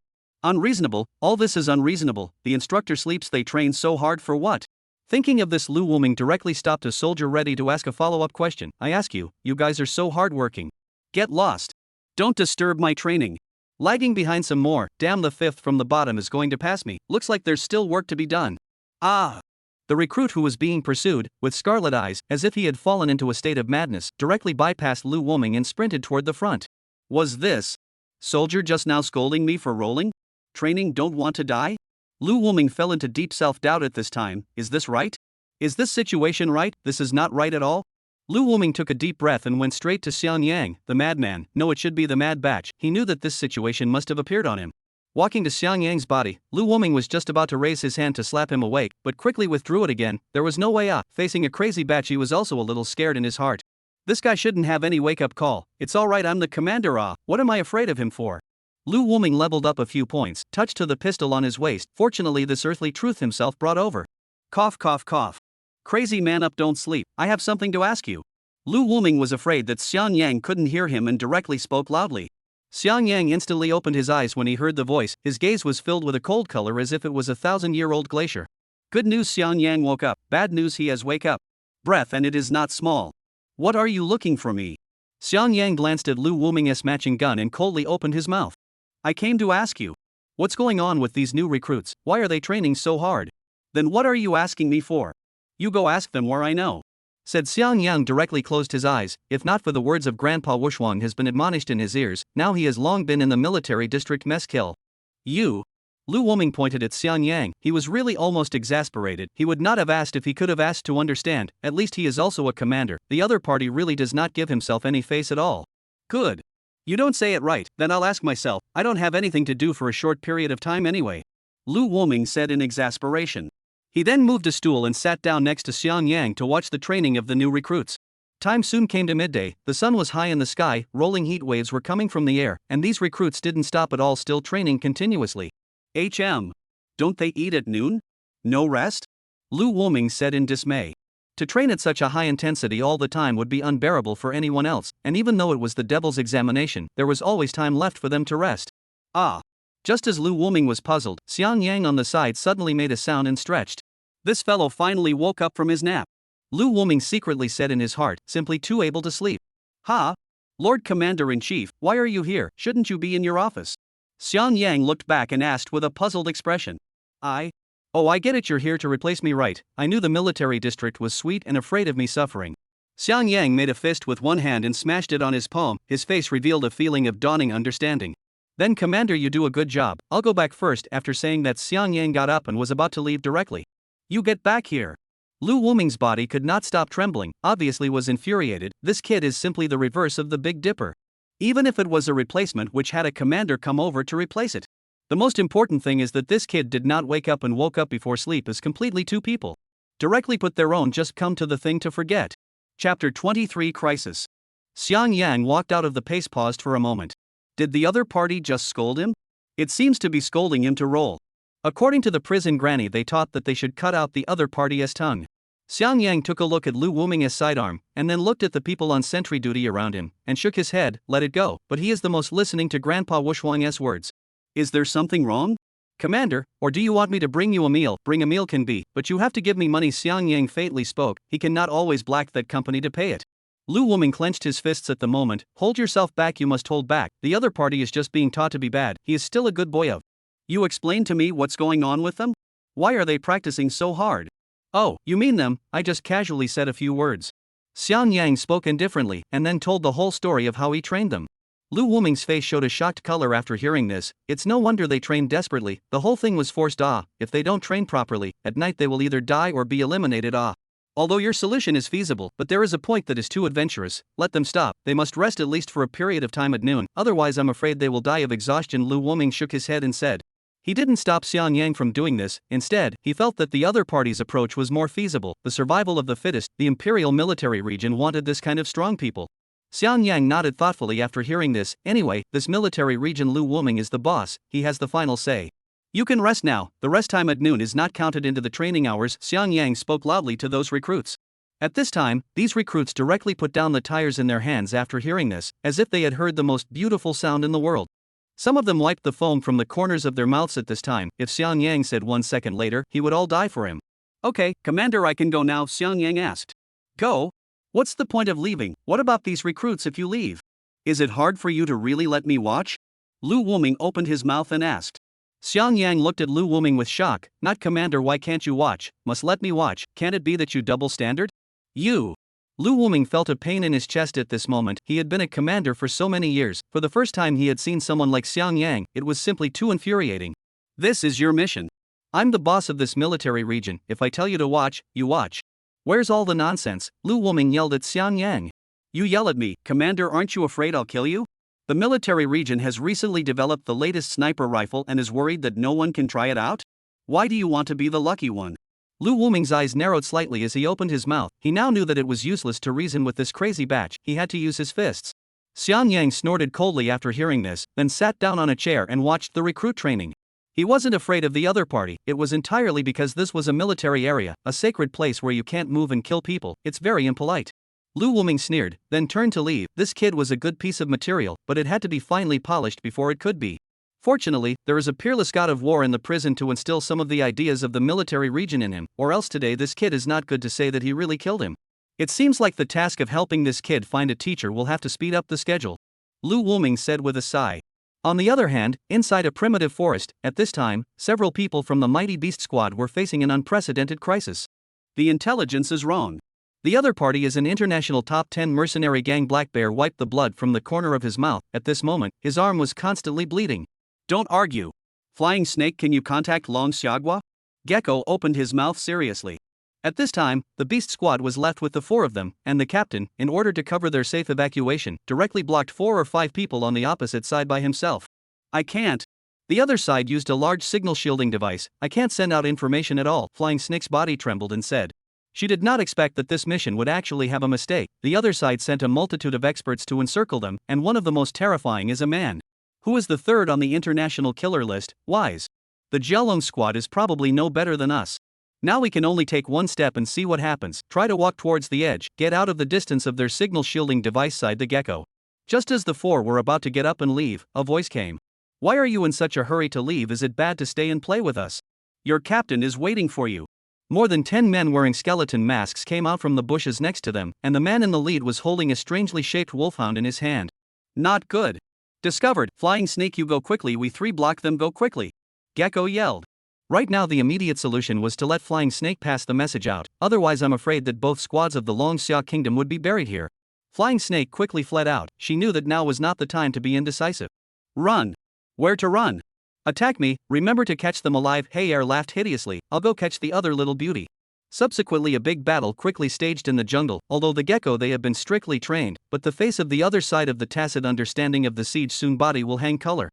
Unreasonable, all this is unreasonable. The instructor sleeps, they train so hard for what? Thinking of this, Lu Wuming directly stopped a soldier ready to ask a follow-up question. I ask you, you guys are so hardworking. Get lost. Don't disturb my training. Lagging behind some more. Damn, the fifth from the bottom is going to pass me. Looks like there's still work to be done. Ah! The recruit who was being pursued, with scarlet eyes, as if he had fallen into a state of madness, directly bypassed Lu Wuming and sprinted toward the front. Was this soldier just now scolding me for rolling? Training don't want to die? Lu Wuming fell into deep self-doubt at this time. Is this right? Is this situation right? This is not right at all. Lu Wuming took a deep breath and went straight to Xian Yang, the madman. No, it should be the Mad Batch. He knew that this situation must have appeared on him. Walking to Xiang Yang's body, Lu Wuming was just about to raise his hand to slap him awake, but quickly withdrew it again. There was no way out. Facing a crazy batch, he was also a little scared in his heart. This guy shouldn't have any wake-up call. It's alright, I'm the commander. What am I afraid of him for? Lu Wuming leveled up a few points, touched to the pistol on his waist. Fortunately, this earthly truth himself brought over. Cough, cough, cough. Crazy man up, don't sleep. I have something to ask you. Lu Wuming was afraid that Xian Yang couldn't hear him and directly spoke loudly. Xiang Yang instantly opened his eyes when he heard the voice. His gaze was filled with a cold color as if it was a 1,000-year-old glacier. Good news, Xiang Yang woke up. Bad news, he has wake up breath and it is not small. What are you looking for me? Xiang Yang glanced at Lu Wuming's matching gun and coldly opened his mouth. I came to ask you. What's going on with these new recruits? Why are they training so hard? Then what are you asking me for? You go ask them where I know. Said Xiang Yang directly closed his eyes. If not for the words of Grandpa Wushwang has been admonished in his ears, now he has long been in the military district mess kill. You? Lu Wuming pointed at Xiang Yang. He was really almost exasperated. He would not have asked if he could have asked to understand. At least he is also a commander. The other party really does not give himself any face at all. Good. You don't say it right, then I'll ask myself. I don't have anything to do for a short period of time anyway. Lu Wuming said in exasperation. He then moved a stool and sat down next to Xiang Yang to watch the training of the new recruits. Time soon came to midday, the sun was high in the sky, rolling heat waves were coming from the air, and these recruits didn't stop at all, still training continuously. Don't they eat at noon? No rest? Lu Wuming said in dismay. To train at such a high intensity all the time would be unbearable for anyone else, and even though it was the devil's examination, there was always time left for them to rest. Ah! Just as Lu Wuming was puzzled, Xiang Yang on the side suddenly made a sound and stretched. This fellow finally woke up from his nap. Lu Wuming secretly said in his heart, simply too able to sleep. Ha! Lord Commander-in-Chief, why are you here? Shouldn't you be in your office? Xiang Yang looked back and asked with a puzzled expression. Oh, I get it, you're here to replace me, right? I knew the military district was sweet and afraid of me suffering. Xiang Yang made a fist with one hand and smashed it on his palm. His face revealed a feeling of dawning understanding. Then, Commander, you do a good job. I'll go back first. After saying that, Xiang Yang got up and was about to leave directly. You get back here. Lu Wuming's body could not stop trembling, obviously was infuriated. This kid is simply the reverse of the Big Dipper. even if it was a replacement which had a commander come over to replace it. The most important thing is that this kid did not wake up and woke up before sleep as completely two people. Directly put their own just come to the thing to forget. Chapter 23 Crisis. Xiang Yang walked out of the pace, paused for a moment. Did the other party just scold him? It seems to be scolding him to roll. According to the prison granny, they taught that they should cut out the other party's tongue. Xiang Yang took a look at Lu Wuming's sidearm, and then looked at the people on sentry duty around him, and shook his head. Let it go, but he is the most listening to Grandpa Wushuang's words. Is there something wrong? Commander, or do you want me to bring you a meal? Bring a meal can be, but you have to give me money. Xiang Yang faintly spoke. He cannot always black that company to pay it. Lu Wuming clenched his fists at the moment. Hold yourself back, you must hold back. The other party is just being taught to be bad. He is still a good boy of. You explain to me what's going on with them? Why are they practicing so hard? Oh, you mean them? I just casually said a few words. Xiang Yang spoke indifferently, and then told the whole story of how he trained them. Lu Wuming's face showed a shocked color after hearing this. It's no wonder they trained desperately. The whole thing was forced. If they don't train properly, at night they will either die or be eliminated. Although your solution is feasible, but there is a point that is too adventurous. Let them stop. They must rest at least for a period of time at noon, otherwise I'm afraid they will die of exhaustion. Lu Wuming shook his head and said. He didn't stop Xiang Yang from doing this. Instead, he felt that the other party's approach was more feasible. The survival of the fittest. The imperial military region wanted this kind of strong people. Xiang Yang nodded thoughtfully after hearing this. Anyway, this military region, Lu Wuming is the boss. He has the final say. You can rest now. The rest time at noon is not counted into the training hours. Xiang Yang spoke loudly to those recruits. At this time, these recruits directly put down the tires in their hands after hearing this, as if they had heard the most beautiful sound in the world. Some of them wiped the foam from the corners of their mouths at this time. If Xiang Yang said 1 second later, he would all die for him. Okay, Commander, I can go now, Xiang Yang asked. Go? What's the point of leaving? What about these recruits if you leave? Is it hard for you to really let me watch? Lu Wuming opened his mouth and asked. Xiang Yang looked at Lu Wuming with shock. Not Commander, why can't you watch? Must let me watch. Can't it be that you double standard? You. Lu Wuming felt a pain in his chest at this moment. He had been a commander for so many years. For the first time he had seen someone like Xiang Yang. It was simply too infuriating. This is your mission. I'm the boss of this military region. If I tell you to watch, you watch. Where's all the nonsense? Lu Wuming yelled at Xiang Yang. You yell at me, Commander, aren't you afraid I'll kill you? The military region has recently developed the latest sniper rifle and is worried that no one can try it out? Why do you want to be the lucky one? Lu Wuming's eyes narrowed slightly as he opened his mouth. He now knew that it was useless to reason with this crazy batch. He had to use his fists. Xiang Yang snorted coldly after hearing this, then sat down on a chair and watched the recruit training. He wasn't afraid of the other party. It was entirely because this was a military area, a sacred place where you can't move and kill people. It's very impolite. Lu Wuming sneered, then turned to leave. This kid was a good piece of material, but it had to be finely polished before it could be. Fortunately, there is a peerless god of war in the prison to instill some of the ideas of the military region in him, or else today this kid is not good to say that he really killed him. It seems like the task of helping this kid find a teacher will have to speed up the schedule. Lu Wuming said with a sigh. On the other hand, inside a primitive forest, at this time, several people from the mighty beast squad were facing an unprecedented crisis. The intelligence is wrong. The other party is an international top 10 mercenary gang. Black Bear wiped the blood from the corner of his mouth. At this moment, his arm was constantly bleeding. Don't argue. Flying Snake, can you contact Long Xiagua? Gecko opened his mouth seriously. At this time, the beast squad was left with the 4 of them, and the captain, in order to cover their safe evacuation, directly blocked 4 or 5 people on the opposite side by himself. I can't. The other side used a large signal shielding device. I can't send out information at all. Flying Snake's body trembled and said. She did not expect that this mission would actually have a mistake. The other side sent a multitude of experts to encircle them, and one of the most terrifying is a man. Who is the 3rd on the international killer list? Wise. The Jialong squad is probably no better than us. Now we can only take one step and see what happens. Try to walk towards the edge, get out of the distance of their signal shielding device, sighed the Gecko. Just as the 4 were about to get up and leave, a voice came. Why are you in such a hurry to leave? Is it bad to stay and play with us? Your captain is waiting for you. More than 10 men wearing skeleton masks came out from the bushes next to them, and the man in the lead was holding a strangely shaped wolfhound in his hand. Not good. Discovered. Flying Snake, you go quickly. We 3 block them. Go quickly. Gecko yelled. Right now the immediate solution was to let Flying Snake pass the message out, otherwise I'm afraid that both squads of the Long Xia Kingdom would be buried here. Flying Snake quickly fled out. She knew that now was not the time to be indecisive. Run. Where to run? Attack me, remember to catch them alive. Hey, Air laughed hideously. I'll go catch the other little beauty. Subsequently, a big battle quickly staged in the jungle, although the gecko they have been strictly trained, but the face of the other side of the tacit understanding of the siege soon body will hang color.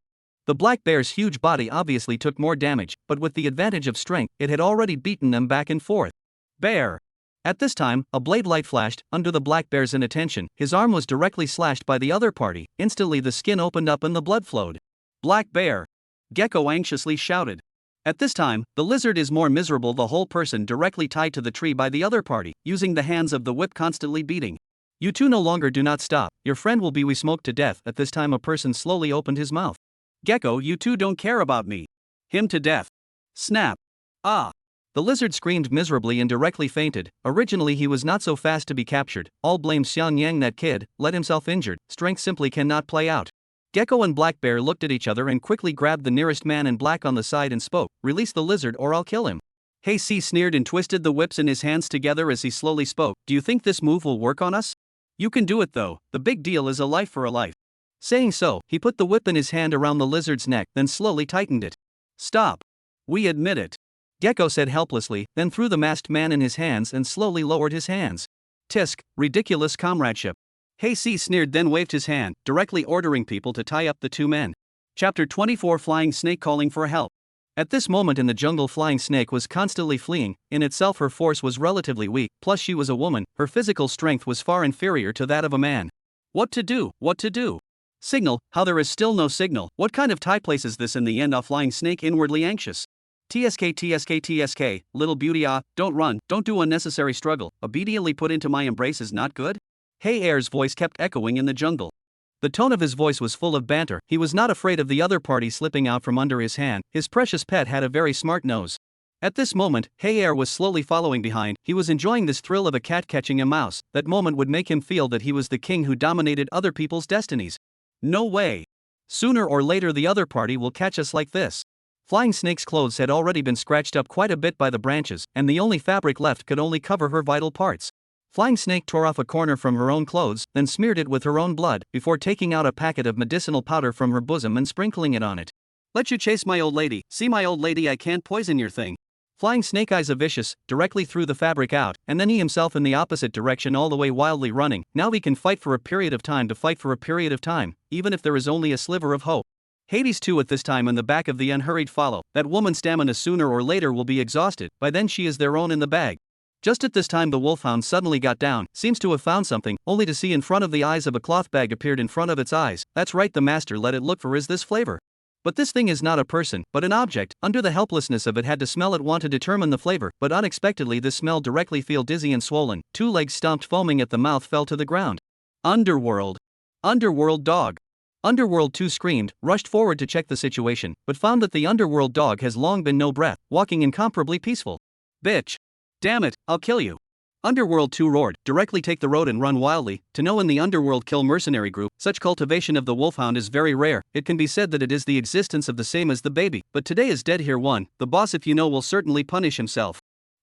The black bear's huge body obviously took more damage, but with the advantage of strength, it had already beaten them back and forth. Bear. At this time, a blade light flashed, under the black bear's inattention, his arm was directly slashed by the other party, instantly the skin opened up and the blood flowed. Black bear. Gecko anxiously shouted. At this time, the lizard is more miserable, the whole person directly tied to the tree by the other party, using the hands of the whip constantly beating. You two no longer do not stop, your friend will be we smoked to death. At this time a person slowly opened his mouth. Gecko, you two don't care about me. Him to death. Snap. Ah. The lizard screamed miserably and directly fainted. Originally he was not so fast to be captured, all blame Xiang Yang, that kid, let himself injured, strength simply cannot play out. Gecko and Black Bear looked at each other and quickly grabbed the nearest man in black on the side and spoke, release the lizard or I'll kill him. Hey C sneered and twisted the whips in his hands together as he slowly spoke, do you think this move will work on us? You can do it though, the big deal is a life for a life. Saying so, he put the whip in his hand around the lizard's neck, then slowly tightened it. Stop. We admit it. Gecko said helplessly, then threw the masked man in his hands and slowly lowered his hands. Tisk, ridiculous comradeship. Hey C sneered then waved his hand, directly ordering people to tie up the two men. Chapter 24 Flying Snake calling for help. At this moment in the jungle Flying Snake was constantly fleeing, in itself her force was relatively weak, plus she was a woman, her physical strength was far inferior to that of a man. What to do, what to do? Signal, how there is still no signal, what kind of tie places this in the end? Flying Snake inwardly anxious. TSK, little beauty don't run, don't do unnecessary struggle, obediently put into my embrace is not good? Hey Air's voice kept echoing in the jungle. The tone of his voice was full of banter, he was not afraid of the other party slipping out from under his hand, his precious pet had a very smart nose. At this moment, Hey Air was slowly following behind, he was enjoying this thrill of a cat catching a mouse, that moment would make him feel that he was the king who dominated other people's destinies. No way. Sooner or later the other party will catch us like this. Flying Snake's clothes had already been scratched up quite a bit by the branches, and the only fabric left could only cover her vital parts. Flying Snake tore off a corner from her own clothes, then smeared it with her own blood, before taking out a packet of medicinal powder from her bosom and sprinkling it on it. Let you chase my old lady, see my old lady, I can't poison your thing. Flying Snake eyes a vicious, directly threw the fabric out, and then he himself in the opposite direction all the way wildly running. Now he can fight for a period of time to fight for a period of time, even if there is only a sliver of hope. Hades too at this time in the back of the unhurried follow, that woman's stamina sooner or later will be exhausted, by then she is their own in the bag. Just at this time the wolfhound suddenly got down, seems to have found something, only to see in front of the eyes of a cloth bag appeared in front of its eyes. That's right, the master let it look for is this flavor. But this thing is not a person, but an object. Under the helplessness of it had to smell it, want to determine the flavor, but unexpectedly this smell directly feel dizzy and swollen, two legs stomped foaming at the mouth fell to the ground. Underworld. Underworld dog. Underworld 2 screamed, rushed forward to check the situation, but found that the Underworld dog has long been no breath, walking incomparably peaceful. Bitch. Damn it, I'll kill you. Underworld 2 roared, directly take the road and run wildly. To know in the Underworld kill mercenary group, such cultivation of the wolfhound is very rare. It can be said that it is the existence of the same as the baby, but today is dead here one, the boss if you know will certainly punish himself.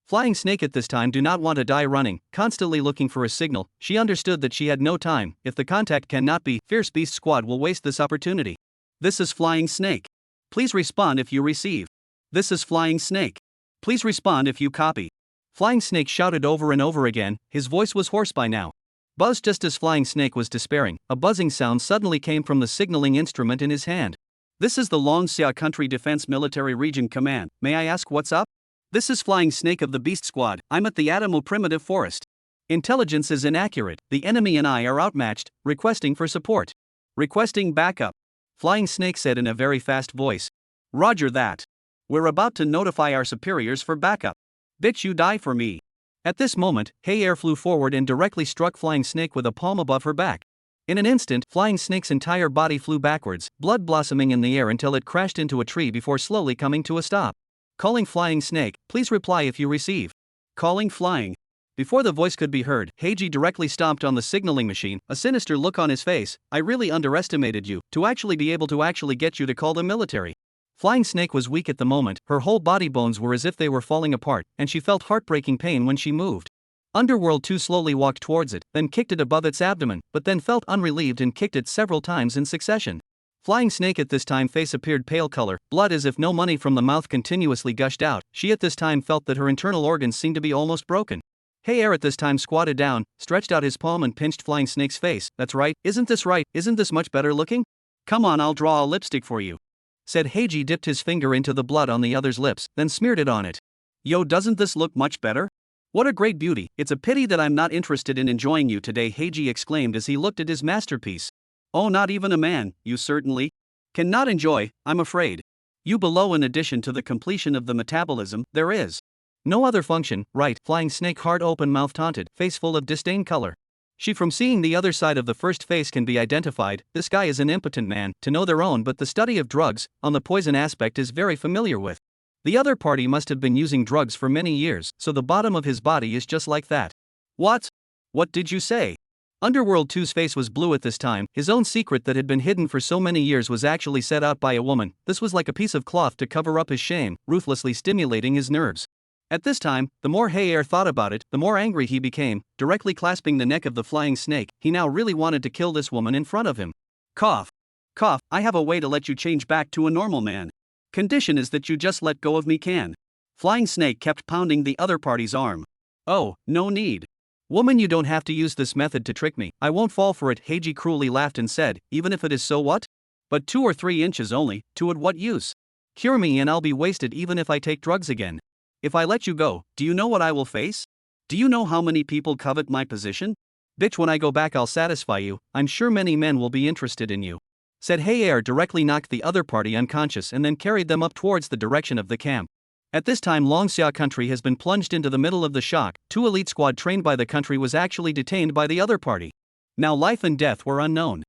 Flying Snake at this time do not want to die running, constantly looking for a signal. She understood that she had no time, if the contact cannot be, Fierce Beast Squad will waste this opportunity. This is Flying Snake. Please respond if you receive. This is Flying Snake. Please respond if you copy. Flying Snake shouted over and over again, his voice was hoarse by now. Buzz just as Flying Snake was despairing, a buzzing sound suddenly came from the signaling instrument in his hand. This is the Longxia Country Defense Military Region Command, may I ask what's up? This is Flying Snake of the Beast Squad, I'm at the Adamo Primitive Forest. Intelligence is inaccurate, the enemy and I are outmatched, requesting for support. Requesting backup. Flying Snake said in a very fast voice. Roger that. We're about to notify our superiors for backup. Bitch, you die for me. At this moment, Hey Air flew forward and directly struck Flying Snake with a palm above her back. In an instant, Flying Snake's entire body flew backwards, blood blossoming in the air until it crashed into a tree before slowly coming to a stop. Calling Flying Snake, please reply if you receive. Calling Flying. Before the voice could be heard, Heiji directly stomped on the signaling machine, a sinister look on his face. I really underestimated you, to actually be able to actually get you to call the military. Flying Snake was weak at the moment, her whole body bones were as if they were falling apart, and she felt heartbreaking pain when she moved. Underworld 2 slowly walked towards it, then kicked it above its abdomen, but then felt unrelieved and kicked it several times in succession. Flying Snake at this time face appeared pale color, blood as if no money from the mouth continuously gushed out. She at this time felt that her internal organs seemed to be almost broken. Hey Air at this time squatted down, stretched out his palm and pinched Flying Snake's face. That's right, isn't this right, isn't this much better looking? Come on, I'll draw a lipstick for you, said Heiji. Dipped his finger into the blood on the other's lips, then smeared it on it. Yo, doesn't this look much better? What a great beauty, it's a pity that I'm not interested in enjoying you today, Heiji exclaimed as he looked at his masterpiece. Oh, not even a man, you certainly cannot enjoy, I'm afraid. You below, in addition to the completion of the metabolism, there is no other function, right? Flying Snake heart open mouth taunted, face full of disdain color. She from seeing the other side of the first face can be identified, this guy is an impotent man, to know their own, but the study of drugs, on the poison aspect is very familiar with. The other party must have been using drugs for many years, so the bottom of his body is just like that. What? What did you say? Underworld 2's face was blue at this time. His own secret that had been hidden for so many years was actually set out by a woman. This was like a piece of cloth to cover up his shame, ruthlessly stimulating his nerves. At this time, the more Hey Air thought about it, the more angry he became. Directly clasping the neck of the Flying Snake, he now really wanted to kill this woman in front of him. Cough. Cough, I have a way to let you change back to a normal man. Condition is that you just let go of me, can. Flying Snake kept pounding the other party's arm. Oh, no need. Woman, you don't have to use this method to trick me, I won't fall for it, Heiji cruelly laughed and said, even if it is so what? But 2 or 3 inches only, to it what use? Cure me and I'll be wasted even if I take drugs again. If I let you go, do you know what I will face? Do you know how many people covet my position? Bitch, when I go back I'll satisfy you, I'm sure many men will be interested in you, said Hey Air. Directly knocked the other party unconscious and then carried them up towards the direction of the camp. At this time Longxia country has been plunged into the middle of the shock. 2 elite squad trained by the country was actually detained by the other party. Now life and death were unknown.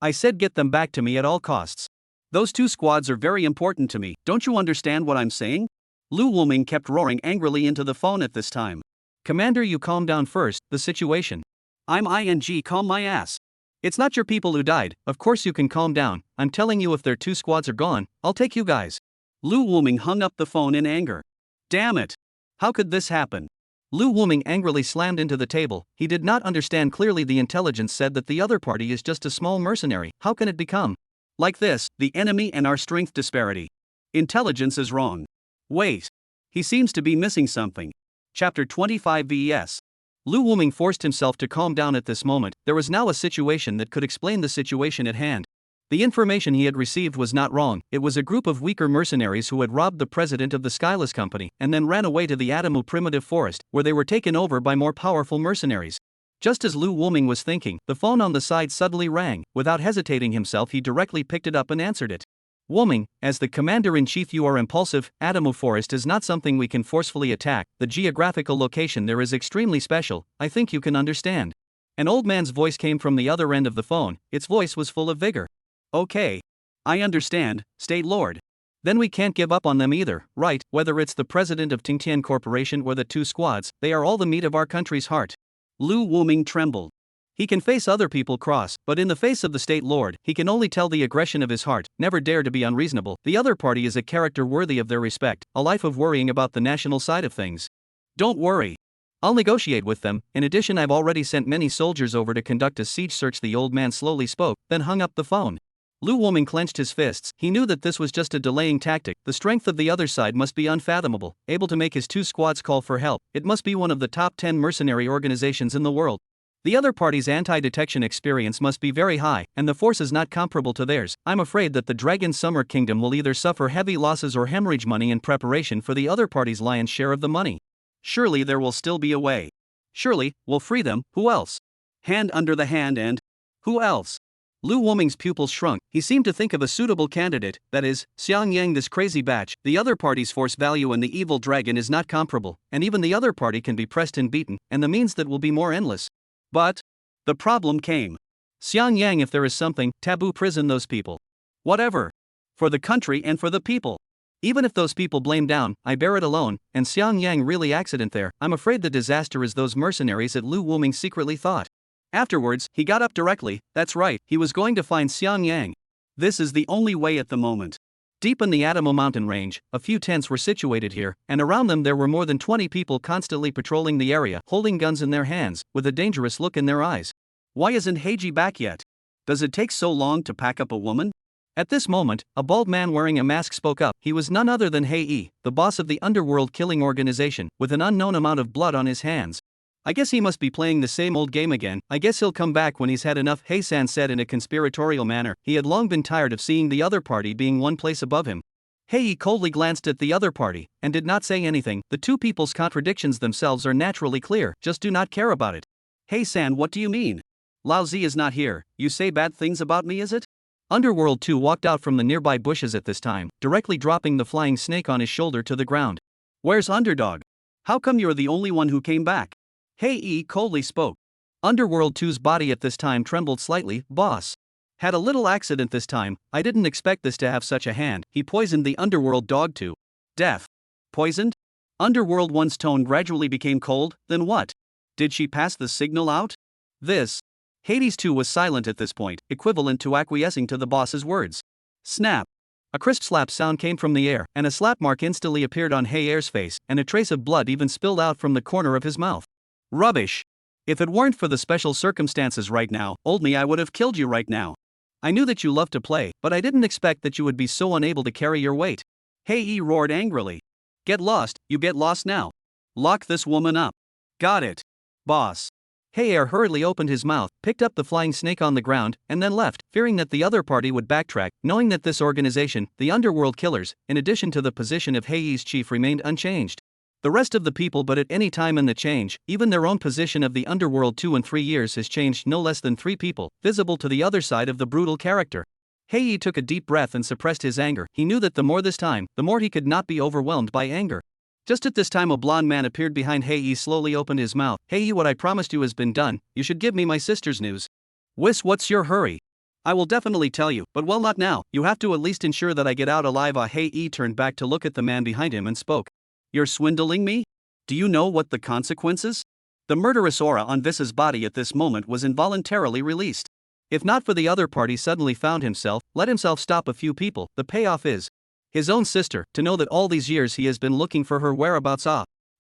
I said get them back to me at all costs. Those 2 squads are very important to me, don't you understand what I'm saying? Lu Wuming kept roaring angrily into the phone at this time. Commander, you calm down first, the situation. I'm ing calm my ass. It's not your people who died, of course you can calm down, I'm telling you if their 2 squads are gone, I'll take you guys. Lu Wuming hung up the phone in anger. Damn it! How could this happen? Lu Wuming angrily slammed into the table. He did not understand clearly. The intelligence said that the other party is just a small mercenary. How can it become like this? The enemy and our strength disparity. Intelligence is wrong. Wait. He seems to be missing something. Chapter 25 VS. Lu Wuming forced himself to calm down at this moment. There was now a situation that could explain the situation at hand. The information he had received was not wrong. It was a group of weaker mercenaries who had robbed the president of the Skyless Company and then ran away to the Adamu primitive forest, where they were taken over by more powerful mercenaries. Just as Lu Wuming was thinking, the phone on the side suddenly rang. Without hesitating himself, he directly picked it up and answered it. Wuming, as the commander-in-chief, you are impulsive. Adamu forest is not something we can forcefully attack. The geographical location there is extremely special, I think you can understand. An old man's voice came from the other end of the phone. Its voice was full of vigor. Okay. I understand, State Lord. Then we can't give up on them either, right? Whether it's the president of Tingtian Corporation or the 2 squads, they are all the meat of our country's heart. Lu Wuming trembled. He can face other people cross, but in the face of the State Lord, he can only tell the aggression of his heart, never dare to be unreasonable. The other party is a character worthy of their respect, a life of worrying about the national side of things. Don't worry. I'll negotiate with them. In addition, I've already sent many soldiers over to conduct a siege search. The old man slowly spoke, then hung up the phone. Lu Wuming clenched his fists. He knew that this was just a delaying tactic. The strength of the other side must be unfathomable. Able to make his 2 squads call for help, it must be one of the top 10 mercenary organizations in the world. The other party's anti-detection experience must be very high, and the force is not comparable to theirs. I'm afraid that the Dragon Summer Kingdom will either suffer heavy losses or hemorrhage money in preparation for the other party's lion's share of the money. Surely there will still be a way. Surely, we'll free them. Who else? Hand under the hand and... who else? Lu Wuming's pupils shrunk. He seemed to think of a suitable candidate, that is, Xiang Yang. This crazy batch, the other party's force value and the evil dragon is not comparable, and even the other party can be pressed and beaten, and the means that will be more endless. But the problem came. Xiang Yang, if there is something, taboo prison those people. Whatever. For the country and for the people. Even if those people blame down, I bear it alone, and Xiang Yang really accident there, I'm afraid the disaster is those mercenaries that Lu Wuming secretly thought. Afterwards, he got up directly. That's right, he was going to find Xiang Yang. This is the only way at the moment. Deep in the Adamu mountain range, a few tents were situated here, and around them there were more than 20 people constantly patrolling the area, holding guns in their hands, with a dangerous look in their eyes. Why isn't Heiji back yet? Does it take so long to pack up a woman? At this moment, a bald man wearing a mask spoke up. He was none other than Hei, the boss of the underworld killing organization, with an unknown amount of blood on his hands. I guess he must be playing the same old game again. I guess he'll come back when he's had enough, Hei-san said in a conspiratorial manner. He had long been tired of seeing the other party being one place above him. Hei coldly glanced at the other party, and did not say anything. The two people's contradictions themselves are naturally clear, just do not care about it. Hei-san, what do you mean? Lao Zi is not here, you say bad things about me, is it? Underworld 2 walked out from the nearby bushes at this time, directly dropping the flying snake on his shoulder to the ground. Where's Underdog? How come you're the only one who came back? Hei coldly spoke. Underworld 2's body at this time trembled slightly. Boss. Had a little accident this time, I didn't expect this to have such a hand. He poisoned the Underworld dog to death. Poisoned? Underworld 1's tone gradually became cold. Then what? Did she pass the signal out? This. Hades too was silent at this point, equivalent to acquiescing to the boss's words. Snap. A crisp slap sound came from the air, and a slap mark instantly appeared on Hei's face, and a trace of blood even spilled out from the corner of his mouth. Rubbish. If it weren't for the special circumstances right now, old me, I would have killed you right now. I knew that you loved to play, but I didn't expect that you would be so unable to carry your weight. Hei roared angrily. Get lost, you get lost now. Lock this woman up. Got it. Boss. Hei hurriedly opened his mouth, picked up the flying snake on the ground, and then left, fearing that the other party would backtrack, knowing that this organization, the Underworld Killers, in addition to the position of Hei's chief, remained unchanged. The rest of the people, but at any time in the change, even their own position of the Underworld 2 in 3 years has changed no less than 3 people, visible to the other side of the brutal character. Hei took a deep breath and suppressed his anger. He knew that the more this time, the more he could not be overwhelmed by anger. Just at this time a blond man appeared behind Hei, slowly opened his mouth. Hei, what I promised you has been done, you should give me my sister's news. What's your hurry? I will definitely tell you, but well, not now. You have to at least ensure that I get out alive. Hei turned back to look at the man behind him and spoke. You're swindling me? Do you know what the consequences? The murderous aura on Vis's body at this moment was involuntarily released. If not for the other party suddenly found himself, let himself stop a few people, the payoff is his own sister, to know that all these years he has been looking for her whereabouts.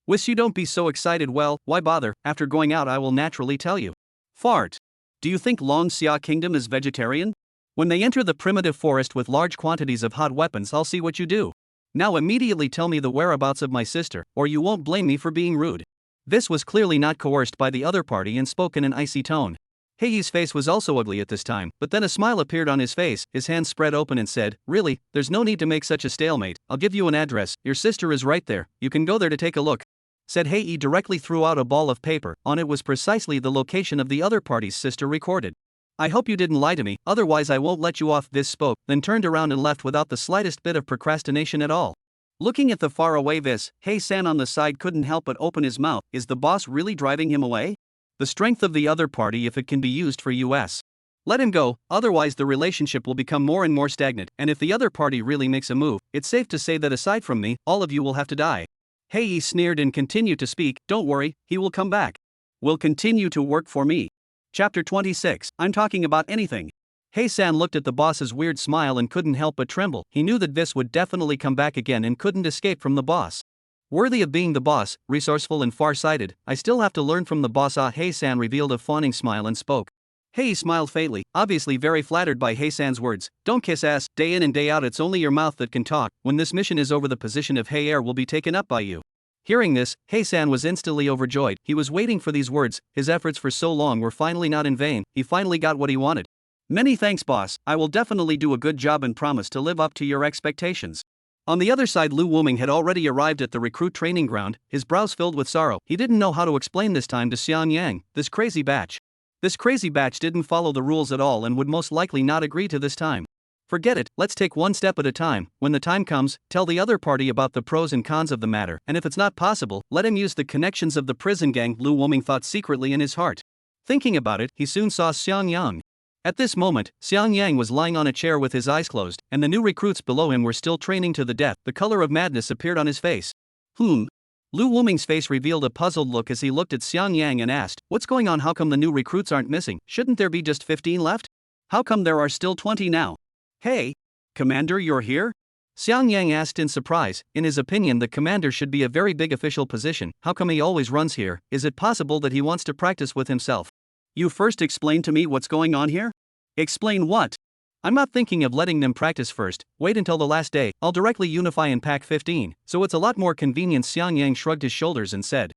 Wish you don't be so excited. Well, why bother? After going out I will naturally tell you. Fart. Do you think Long Xia Kingdom is vegetarian? When they enter the primitive forest with large quantities of hot weapons, I'll see what you do. Now immediately tell me the whereabouts of my sister, or you won't blame me for being rude. This was clearly not coerced by the other party and spoke in an icy tone. Hei's face was also ugly at this time, but then a smile appeared on his face, his hands spread open and said, really, there's no need to make such a stalemate. I'll give you an address, your sister is right there, you can go there to take a look. Said Hei directly threw out a ball of paper. On it was precisely the location of the other party's sister recorded. I hope you didn't lie to me, otherwise I won't let you off. Vis spoke, then turned around and left without the slightest bit of procrastination at all. Looking at the faraway Vis, Hei-san on the side couldn't help but open his mouth. Is the boss really driving him away? The strength of the other party, if it can be used for us. Let him go, otherwise the relationship will become more and more stagnant, and if the other party really makes a move, it's safe to say that aside from me, all of you will have to die. Hei sneered and continued to speak. Don't worry, he will come back. Will continue to work for me. Chapter 26, I'm talking about anything. Hei-san looked at the boss's weird smile and couldn't help but tremble. He knew that Vis would definitely come back again and couldn't escape from the boss. Worthy of being the boss, resourceful and far-sighted, I still have to learn from the boss. Hei-san revealed a fawning smile and spoke. Hei smiled faintly, obviously very flattered by Hei-san's words. Don't kiss ass, day in and day out it's only your mouth that can talk. When this mission is over the position of Hei will be taken up by you. Hearing this, Hei-san was instantly overjoyed. He was waiting for these words, his efforts for so long were finally not in vain, he finally got what he wanted. Many thanks boss, I will definitely do a good job and promise to live up to your expectations. On the other side, Lu Wuming had already arrived at the recruit training ground, his brows filled with sorrow. He didn't know how to explain this time to Xiang Yang, this crazy batch. This crazy batch didn't follow the rules at all and would most likely not agree to this time. Forget it, let's take one step at a time. When the time comes, tell the other party about the pros and cons of the matter, and if it's not possible, let him use the connections of the prison gang, Lu Wuming thought secretly in his heart. Thinking about it, he soon saw Xiang Yang. At this moment, Xiang Yang was lying on a chair with his eyes closed, and the new recruits below him were still training to the death. The color of madness appeared on his face. Lu Wuming's face revealed a puzzled look as he looked at Xiang Yang and asked, what's going on? How come the new recruits aren't missing? Shouldn't there be just 15 left? How come there are still 20 now? Hey, Commander, you're here? Xiang Yang asked in surprise. In his opinion, the commander should be a very big official position. How come he always runs here? Is it possible that he wants to practice with himself? You first explain to me what's going on here? Explain what? I'm not thinking of letting them practice first, wait until the last day, I'll directly unify in pack 15, so it's a lot more convenient. Xiang Yang shrugged his shoulders and said.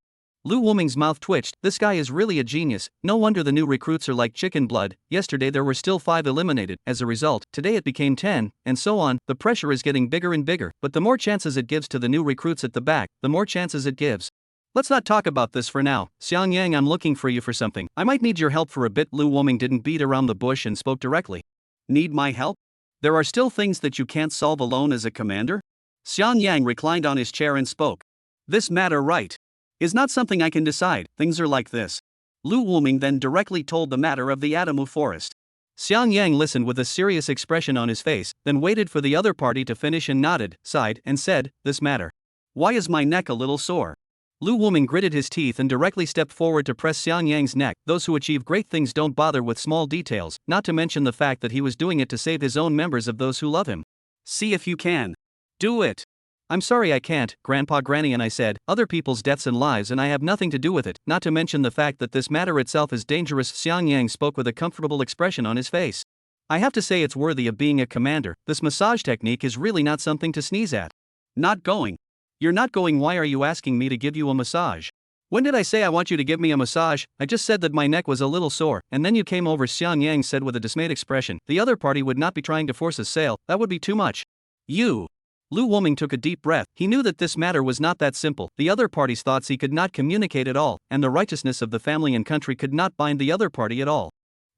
Lu Wuming's mouth twitched. This guy is really a genius, no wonder the new recruits are like chicken blood. Yesterday there were still 5 eliminated, as a result, today it became 10, and so on. The pressure is getting bigger and bigger, but the more chances it gives to the new recruits at the back, the more chances it gives. Let's not talk about this for now. Xiang Yang, I'm looking for you for something. I might need your help for a bit. Lu Wuming didn't beat around the bush and spoke directly. Need my help? There are still things that you can't solve alone as a commander? Xiang Yang reclined on his chair and spoke. This matter, right, is not something I can decide. Things are like this. Lu Wuming then directly told the matter of the Adamu forest. Xiang Yang listened with a serious expression on his face, then waited for the other party to finish and nodded, sighed, and said, This matter. Why is my neck a little sore? Lu Wuming gritted his teeth and directly stepped forward to press Xiang Yang's neck. Those who achieve great things don't bother with small details, not to mention the fact that he was doing it to save his own members of those who love him. See if you can. Do it. I'm sorry I can't, Grandpa Granny, and I said, other people's deaths and lives and I have nothing to do with it, not to mention the fact that this matter itself is dangerous. Xiang Yang spoke with a comfortable expression on his face. I have to say it's worthy of being a commander. This massage technique is really not something to sneeze at. Not going. You're not going. Why are you asking me to give you a massage? When did I say I want you to give me a massage? I just said that my neck was a little sore, and then you came over. Xiang Yang said with a dismayed expression. The other party would not be trying to force a sale, that would be too much. You. Lu Wuming took a deep breath. He knew that this matter was not that simple. The other party's thoughts he could not communicate at all, and the righteousness of the family and country could not bind the other party at all.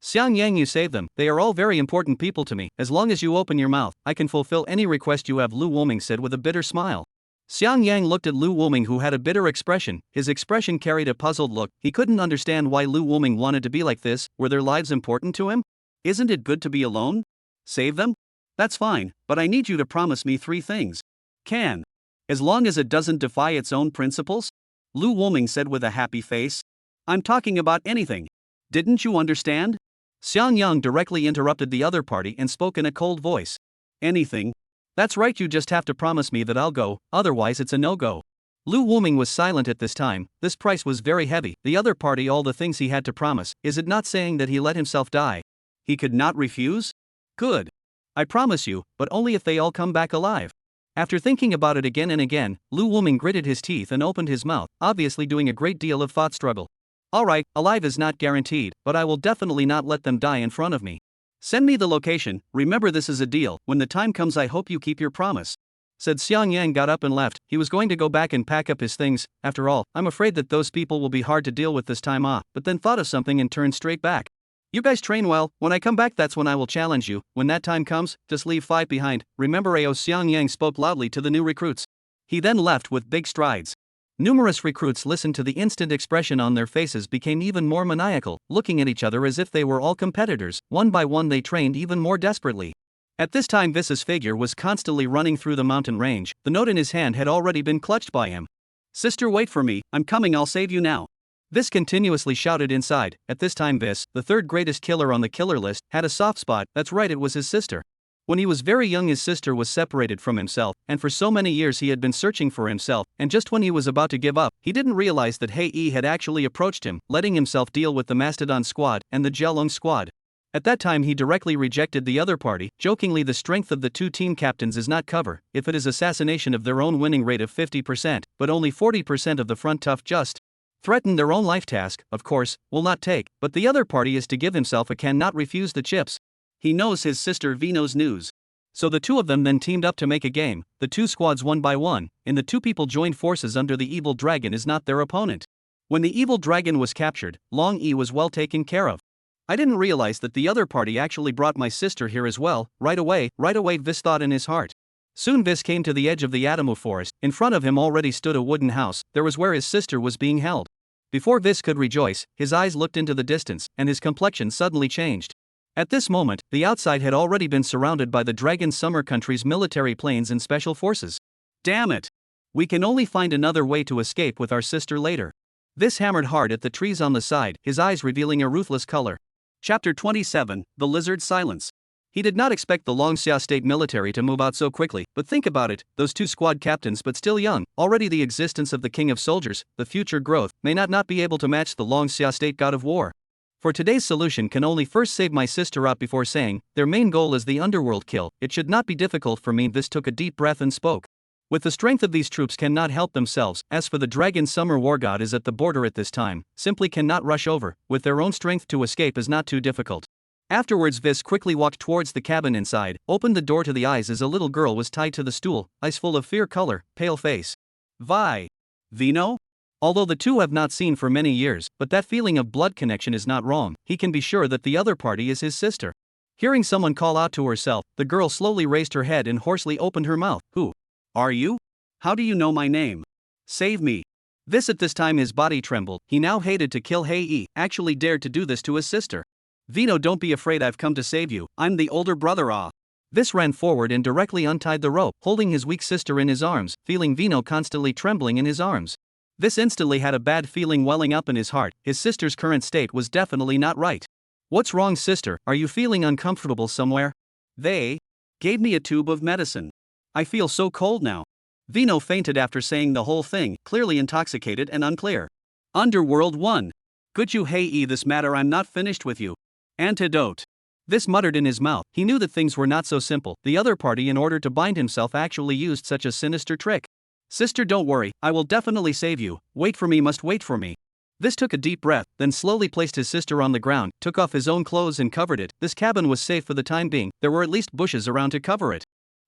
Xiang Yang, you save them. They are all very important people to me. As long as you open your mouth, I can fulfill any request you have, Lu Wuming said with a bitter smile. Xiang Yang looked at Lu Wuming, who had a bitter expression. His expression carried a puzzled look. He couldn't understand why Lu Wuming wanted to be like this. Were their lives important to him? Isn't it good to be alone? Save them? That's fine, but I need you to promise me 3 things. Can. As long as it doesn't defy its own principles? Lu Wuming said with a happy face. I'm talking about anything. Didn't you understand? Xiang Yang directly interrupted the other party and spoke in a cold voice. Anything? That's right, you just have to promise me that I'll go, otherwise it's a no-go. Lu Wuming was silent at this time. This price was very heavy. The other party, all the things he had to promise. Is it not saying that he let himself die? He could not refuse? Good. I promise you, but only if they all come back alive. After thinking about it again and again, Lu Wuming gritted his teeth and opened his mouth, obviously doing a great deal of thought struggle. Alright, alive is not guaranteed, but I will definitely not let them die in front of me. Send me the location. Remember, this is a deal. When the time comes, I hope you keep your promise. Said. Xiang Yang got up and left. He was going to go back and pack up his things. After all, I'm afraid that those people will be hard to deal with this time off, but then thought of something and turned straight back. You guys train well. When I come back, that's when I will challenge you. When that time comes, just leave 5 behind. Remember, AO. Xiang Yang spoke loudly to the new recruits. He then left with big strides. Numerous recruits listened to the instant expression on their faces became even more maniacal, looking at each other as if they were all competitors. One by one they trained even more desperately. At this time Vis's figure was constantly running through the mountain range. The note in his hand had already been clutched by him. Sister, wait for me, I'm coming, I'll save you now. Vis continuously shouted inside. At this time Vis, the 3rd greatest killer on the killer list, had a soft spot. That's right, it was his sister. When he was very young, his sister was separated from himself, and for so many years he had been searching for himself, and just when he was about to give up, he didn't realize that Hei Yi had actually approached him, letting himself deal with the Mastodon squad and the Jelong squad. At that time he directly rejected the other party, jokingly, the strength of the 2 team captains is not cover, if it is assassination of their own winning rate of 50%, but only 40% of the front tough just threaten their own life task, of course, will not take, but the other party is to give himself a cannot refuse the chips. He knows his sister V knows news. So the 2 of them then teamed up to make a game. The 2 squads one by one, and the 2 people joined forces under the evil dragon is not their opponent. When the evil dragon was captured, Long Yi was well taken care of. I didn't realize that the other party actually brought my sister here as well. Right away, Vis thought in his heart. Soon Vis came to the edge of the Adamu forest. In front of him already stood a wooden house. There was where his sister was being held. Before Vis could rejoice, his eyes looked into the distance, and his complexion suddenly changed. At this moment, the outside had already been surrounded by the Dragon Summer Country's military planes and special forces. Damn it! We can only find another way to escape with our sister later. Vis hammered hard at the trees on the side, his eyes revealing a ruthless color. Chapter 27, The Lizard Silence. He did not expect the Longxia State military to move out so quickly, but think about it, those 2 squad captains but still young, already the existence of the King of Soldiers, the future growth, may not be able to match the Longxia State God of War. For today's solution can only first save my sister up before saying, their main goal is the underworld kill. It should not be difficult for me. This took a deep breath and spoke. With the strength of these troops cannot help themselves. As for the dragon, summer war god is at the border at this time, simply cannot rush over. With their own strength to escape is not too difficult. Afterwards Vis quickly walked towards the cabin inside, opened the door to the eyes as a little girl was tied to the stool, eyes full of fear, color, pale face. Vi. Vino? Although the two have not seen for many years, but that feeling of blood connection is not wrong. He can be sure that the other party is his sister. Hearing someone call out to herself, the girl slowly raised her head and hoarsely opened her mouth. Who are you? How do you know my name? Save me. This at this time his body trembled. He now hated to kill Hei, actually dared to do this to his sister. Vino, don't be afraid, I've come to save you. I'm the older brother. This ran forward and directly untied the rope, holding his weak sister in his arms, feeling Vino constantly trembling in his arms. This instantly had a bad feeling welling up in his heart. His sister's current state was definitely not right. What's wrong, sister? Are you feeling uncomfortable somewhere? They gave me a tube of medicine. I feel so cold now. Vino fainted after saying the whole thing, clearly intoxicated and unclear. Underworld 1. Could you Hei this matter? I'm not finished with you. Antidote. This muttered in his mouth. He knew that things were not so simple. The other party, in order to bind himself, actually used such a sinister trick. Sister, don't worry, I will definitely save you. Wait for me, must wait for me. This took a deep breath, then slowly placed his sister on the ground, took off his own clothes and covered it. This cabin was safe for the time being. There were at least bushes around to cover it.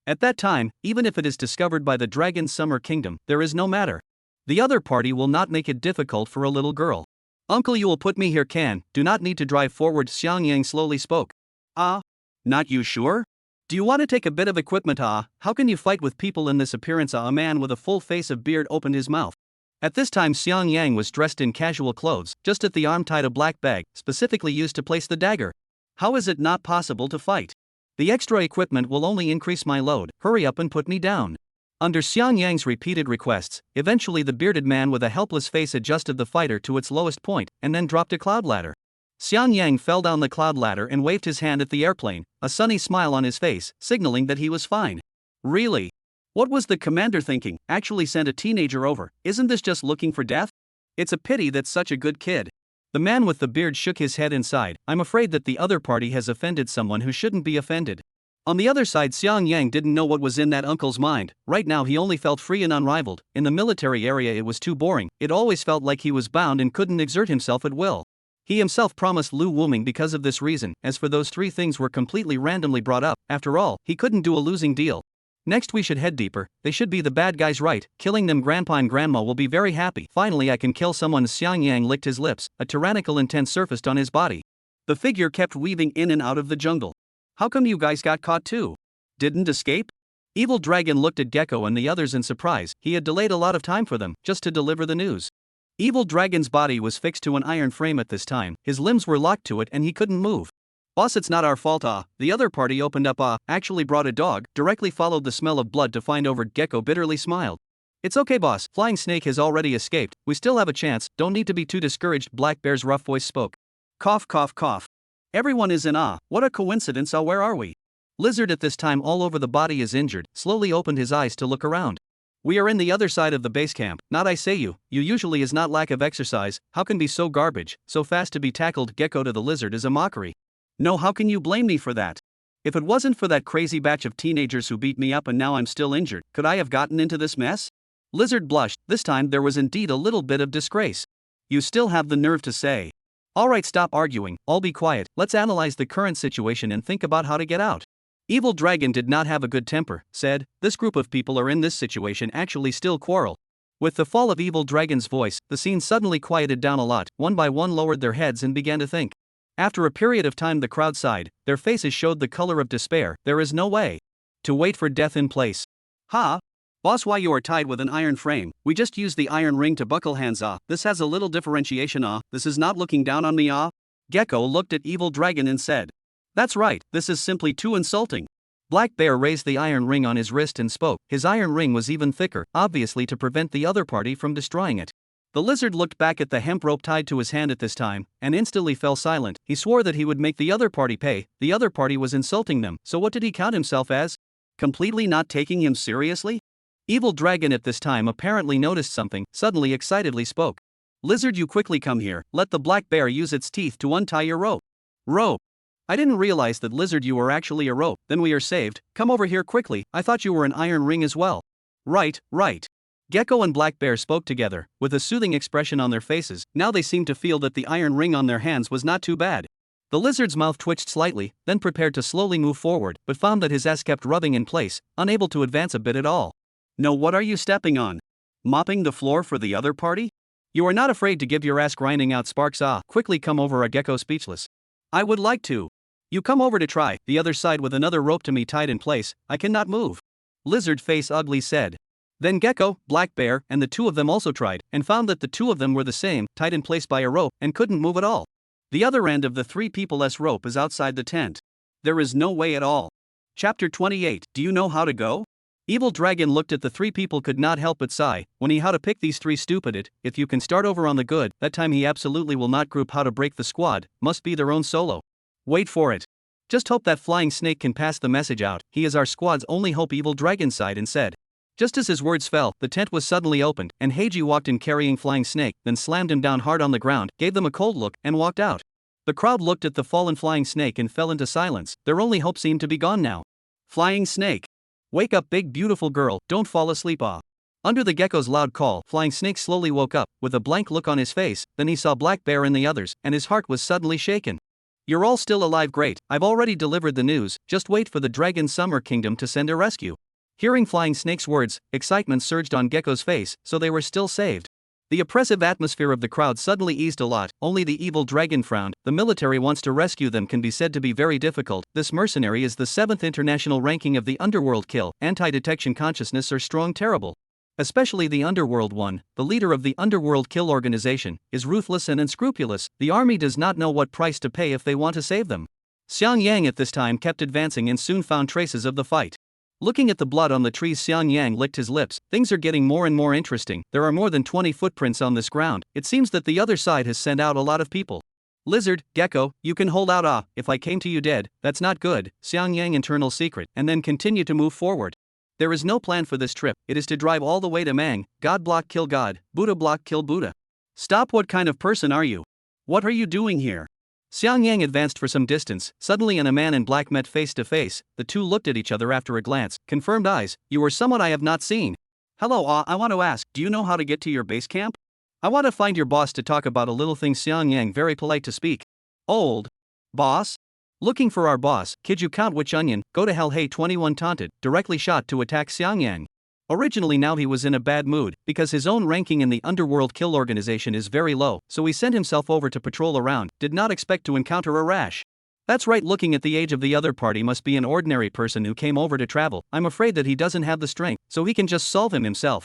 At that time, even if it is discovered by the Dragon Summer Kingdom, there is no matter. The other party will not make it difficult for a little girl. Uncle, you will put me here, do not need to drive forward, Xiang Yang slowly spoke. Not you sure? Do you want to take a bit of equipment? How can you fight with people in this appearance? A man with a full face of beard opened his mouth. At this time Xiang Yang was dressed in casual clothes, just at the arm tied a black bag, specifically used to place the dagger. How is it not possible to fight? The extra equipment will only increase my load. Hurry up and put me down. Under Xiang Yang's repeated requests, eventually the bearded man with a helpless face adjusted the fighter to its lowest point, and then dropped a cloud ladder. Xiang Yang fell down the cloud ladder and waved his hand at the airplane, a sunny smile on his face, signaling that he was fine. Really? What was the commander thinking? Actually sent a teenager over? Isn't this just looking for death? It's a pity that's such a good kid. The man with the beard shook his head and sighed. I'm afraid that the other party has offended someone who shouldn't be offended. On the other side, Xiang Yang didn't know what was in that uncle's mind. Right now he only felt free and unrivaled. In the military area it was too boring. It always felt like he was bound and couldn't exert himself at will. He himself promised Lu Wuming because of this reason. As for those three things were completely randomly brought up. After all, he couldn't do a losing deal. Next we should head deeper. They should be the bad guys, right? Killing them, grandpa and grandma will be very happy. Finally I can kill someone. Xiang Yang licked his lips. A tyrannical intent surfaced on his body. The figure kept weaving in and out of the jungle. How come you guys got caught too? Didn't escape? Evil Dragon looked at Gecko and the others in surprise. He had delayed a lot of time for them, just to deliver the news. Evil Dragon's body was fixed to an iron frame at this time. His limbs were locked to it and he couldn't move. Boss, it's not our fault. The other party opened up. Actually brought a dog. Directly followed the smell of blood to find over. Gecko bitterly smiled. It's okay, boss. Flying Snake has already escaped. We still have a chance. Don't need to be too discouraged. Black Bear's rough voice spoke. Cough, cough, cough. Everyone is in awe. What a coincidence. Where are we? Lizard at this time all over the body is injured. Slowly opened his eyes to look around. We are in the other side of the base camp. Not I say you usually is not lack of exercise. How can be so garbage, so fast to be tackled? Gecko to the lizard is a mockery. No, how can you blame me for that? If it wasn't for that crazy batch of teenagers who beat me up and now I'm still injured, could I have gotten into this mess? Lizard blushed. This time there was indeed a little bit of disgrace. You still have the nerve to say. Alright, stop arguing, all be quiet, let's analyze the current situation and think about how to get out. Evil Dragon did not have a good temper, said, this group of people are in this situation actually still quarrel. With the fall of Evil Dragon's voice, the scene suddenly quieted down a lot. One by one lowered their heads and began to think. After a period of time the crowd sighed, their faces showed the color of despair. There is no way to wait for death in place. Boss, why you are tied with an iron frame? We just used the iron ring to buckle hands. This has a little differentiation. This is not looking down on me. Gecko looked at Evil Dragon and said. That's right, this is simply too insulting. Black Bear raised the iron ring on his wrist and spoke. His iron ring was even thicker, obviously to prevent the other party from destroying it. The lizard looked back at the hemp rope tied to his hand at this time, and instantly fell silent. He swore that he would make the other party pay. The other party was insulting them, so what did he count himself as? Completely not taking him seriously? Evil Dragon at this time apparently noticed something, suddenly excitedly spoke. Lizard, you quickly come here, let the black bear use its teeth to untie your rope. Rope. I didn't realize that, Lizard, you were actually a rope, then we are saved, come over here quickly, I thought you were an iron ring as well. Right, right. Gecko and Black Bear spoke together, with a soothing expression on their faces. Now they seemed to feel that the iron ring on their hands was not too bad. The lizard's mouth twitched slightly, then prepared to slowly move forward, but found that his ass kept rubbing in place, unable to advance a bit at all. No, what are you stepping on? Mopping the floor for the other party? You are not afraid to give your ass grinding out sparks? Quickly come over, a Gecko speechless. I would like to. You come over to try, the other side with another rope to me tied in place, I cannot move. Lizard face ugly said. Then Gecko, Black Bear, and the two of them also tried, and found that the two of them were the same, tied in place by a rope, and couldn't move at all. The other end of the three people's rope is outside the tent. There is no way at all. Chapter 28. Do you know how to go? Evil Dragon looked at the three people, could not help but sigh, when he how to pick these three stupid. If you can start over on the good, that time he absolutely will not group how to break the squad, must be their own solo. Wait for it. Just hope that flying snake can pass the message out, he is our squad's only hope, Evil Dragon sighed and said. Just as his words fell, the tent was suddenly opened, and Heiji walked in carrying Flying Snake, then slammed him down hard on the ground, gave them a cold look, and walked out. The crowd looked at the fallen Flying Snake and fell into silence, their only hope seemed to be gone now. Flying Snake. Wake up, big beautiful girl, don't fall asleep. Under the Gecko's loud call, Flying Snake slowly woke up, with a blank look on his face, then he saw Black Bear and the others, and his heart was suddenly shaken. You're all still alive, great, I've already delivered the news, just wait for the Dragon Summer Kingdom to send a rescue. Hearing Flying Snake's words, excitement surged on Gecko's face, so they were still saved. The oppressive atmosphere of the crowd suddenly eased a lot, only the evil dragon frowned. The military wants to rescue them can be said to be very difficult. This mercenary is the 7th international ranking of the underworld kill, anti-detection consciousness are strong terrible. Especially the underworld one, the leader of the underworld kill organization, is ruthless and unscrupulous. The army does not know what price to pay if they want to save them. Xiang Yang at this time kept advancing and soon found traces of the fight. Looking at the blood on the trees, Xiang Yang licked his lips. Things are getting more and more interesting. There are more than 20 footprints on this ground. It seems that the other side has sent out a lot of people. Lizard, Gecko, you can hold out. If I came to you dead, that's not good. Xiang Yang internal secret, and then continue to move forward. There is no plan for this trip. It is to drive all the way to Mang. God block kill God, Buddha block kill Buddha. Stop, what kind of person are you? What are you doing here? Xiang Yang advanced for some distance, suddenly and a man in black met face to face. The two looked at each other after a glance, confirmed eyes. You are someone I have not seen. Hello, I want to ask, do you know how to get to your base camp? I want to find your boss to talk about a little thing. Xiang Yang very polite to speak. Old. Boss? Looking for our boss, kid you count which onion, go to hell. Hey 21 taunted, directly shot to attack Xiang Yang. Originally now he was in a bad mood, because his own ranking in the underworld kill organization is very low, so he sent himself over to patrol around, did not expect to encounter a rash. That's right, looking at the age of the other party must be an ordinary person who came over to travel. I'm afraid that he doesn't have the strength, so he can just solve him himself.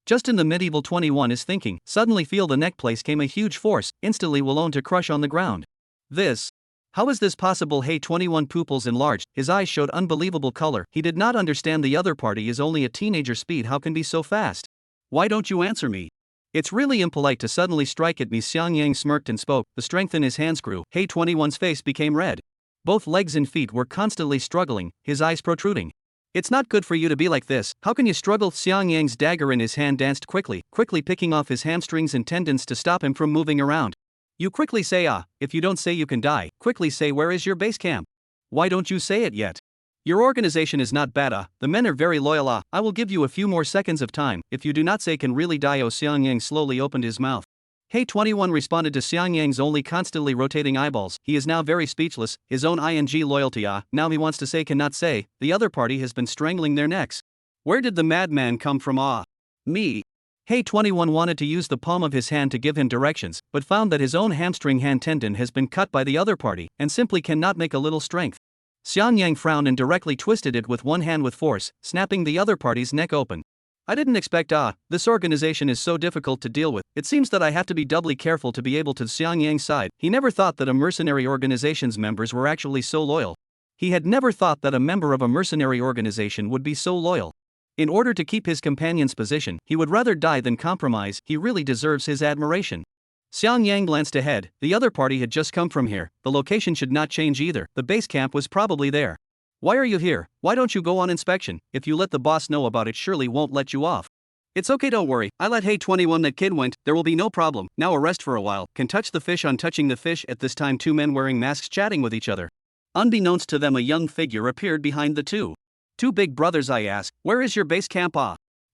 Just in the medieval 21 is thinking, suddenly feel the neck place came a huge force, instantly will own to crush on the ground. This. How is this possible? Hey 21 pupils enlarged, his eyes showed unbelievable color. He did not understand the other party is only a teenager speed, how can be so fast? Why don't you answer me? It's really impolite to suddenly strike at me. Xiang Yang smirked and spoke, the strength in his hands grew. Hey 21's face became red. Both legs and feet were constantly struggling, his eyes protruding. It's not good for you to be like this, how can you struggle? Xiang Yang's dagger in his hand danced quickly picking off his hamstrings and tendons to stop him from moving around. You quickly say if you don't say you can die, quickly say where is your base camp? Why don't you say it yet? Your organization is not bad the men are very loyal I will give you a few more seconds of time, if you do not say can really die. Xiang Yang slowly opened his mouth. Hey 21 responded to Xiang Yang's only constantly rotating eyeballs, he is now very speechless, his own ing loyalty now he wants to say cannot say, the other party has been strangling their necks. Where did the madman come from? Me. Hey 21 wanted to use the palm of his hand to give him directions, but found that his own hamstring hand tendon has been cut by the other party, and simply cannot make a little strength. Xiang Yang frowned and directly twisted it with one hand with force, snapping the other party's neck open. I didn't expect this organization is so difficult to deal with, it seems that I have to be doubly careful to be able to. Xiang Yang's side, he never thought that a mercenary organization's members were actually so loyal. He had never thought that a member of a mercenary organization would be so loyal. In order to keep his companion's position, he would rather die than compromise, he really deserves his admiration. Xiang Yang glanced ahead, the other party had just come from here, the location should not change either, the base camp was probably there. Why are you here? Why don't you go on inspection? If you let the boss know about it, surely won't let you off. It's okay, don't worry, I let Hey 21 that kid went, there will be no problem, now a rest for a while, can touch the fish on touching the fish. At this time two men wearing masks chatting with each other. Unbeknownst to them a young figure appeared behind the two. Two big brothers, I ask, where is your base camp?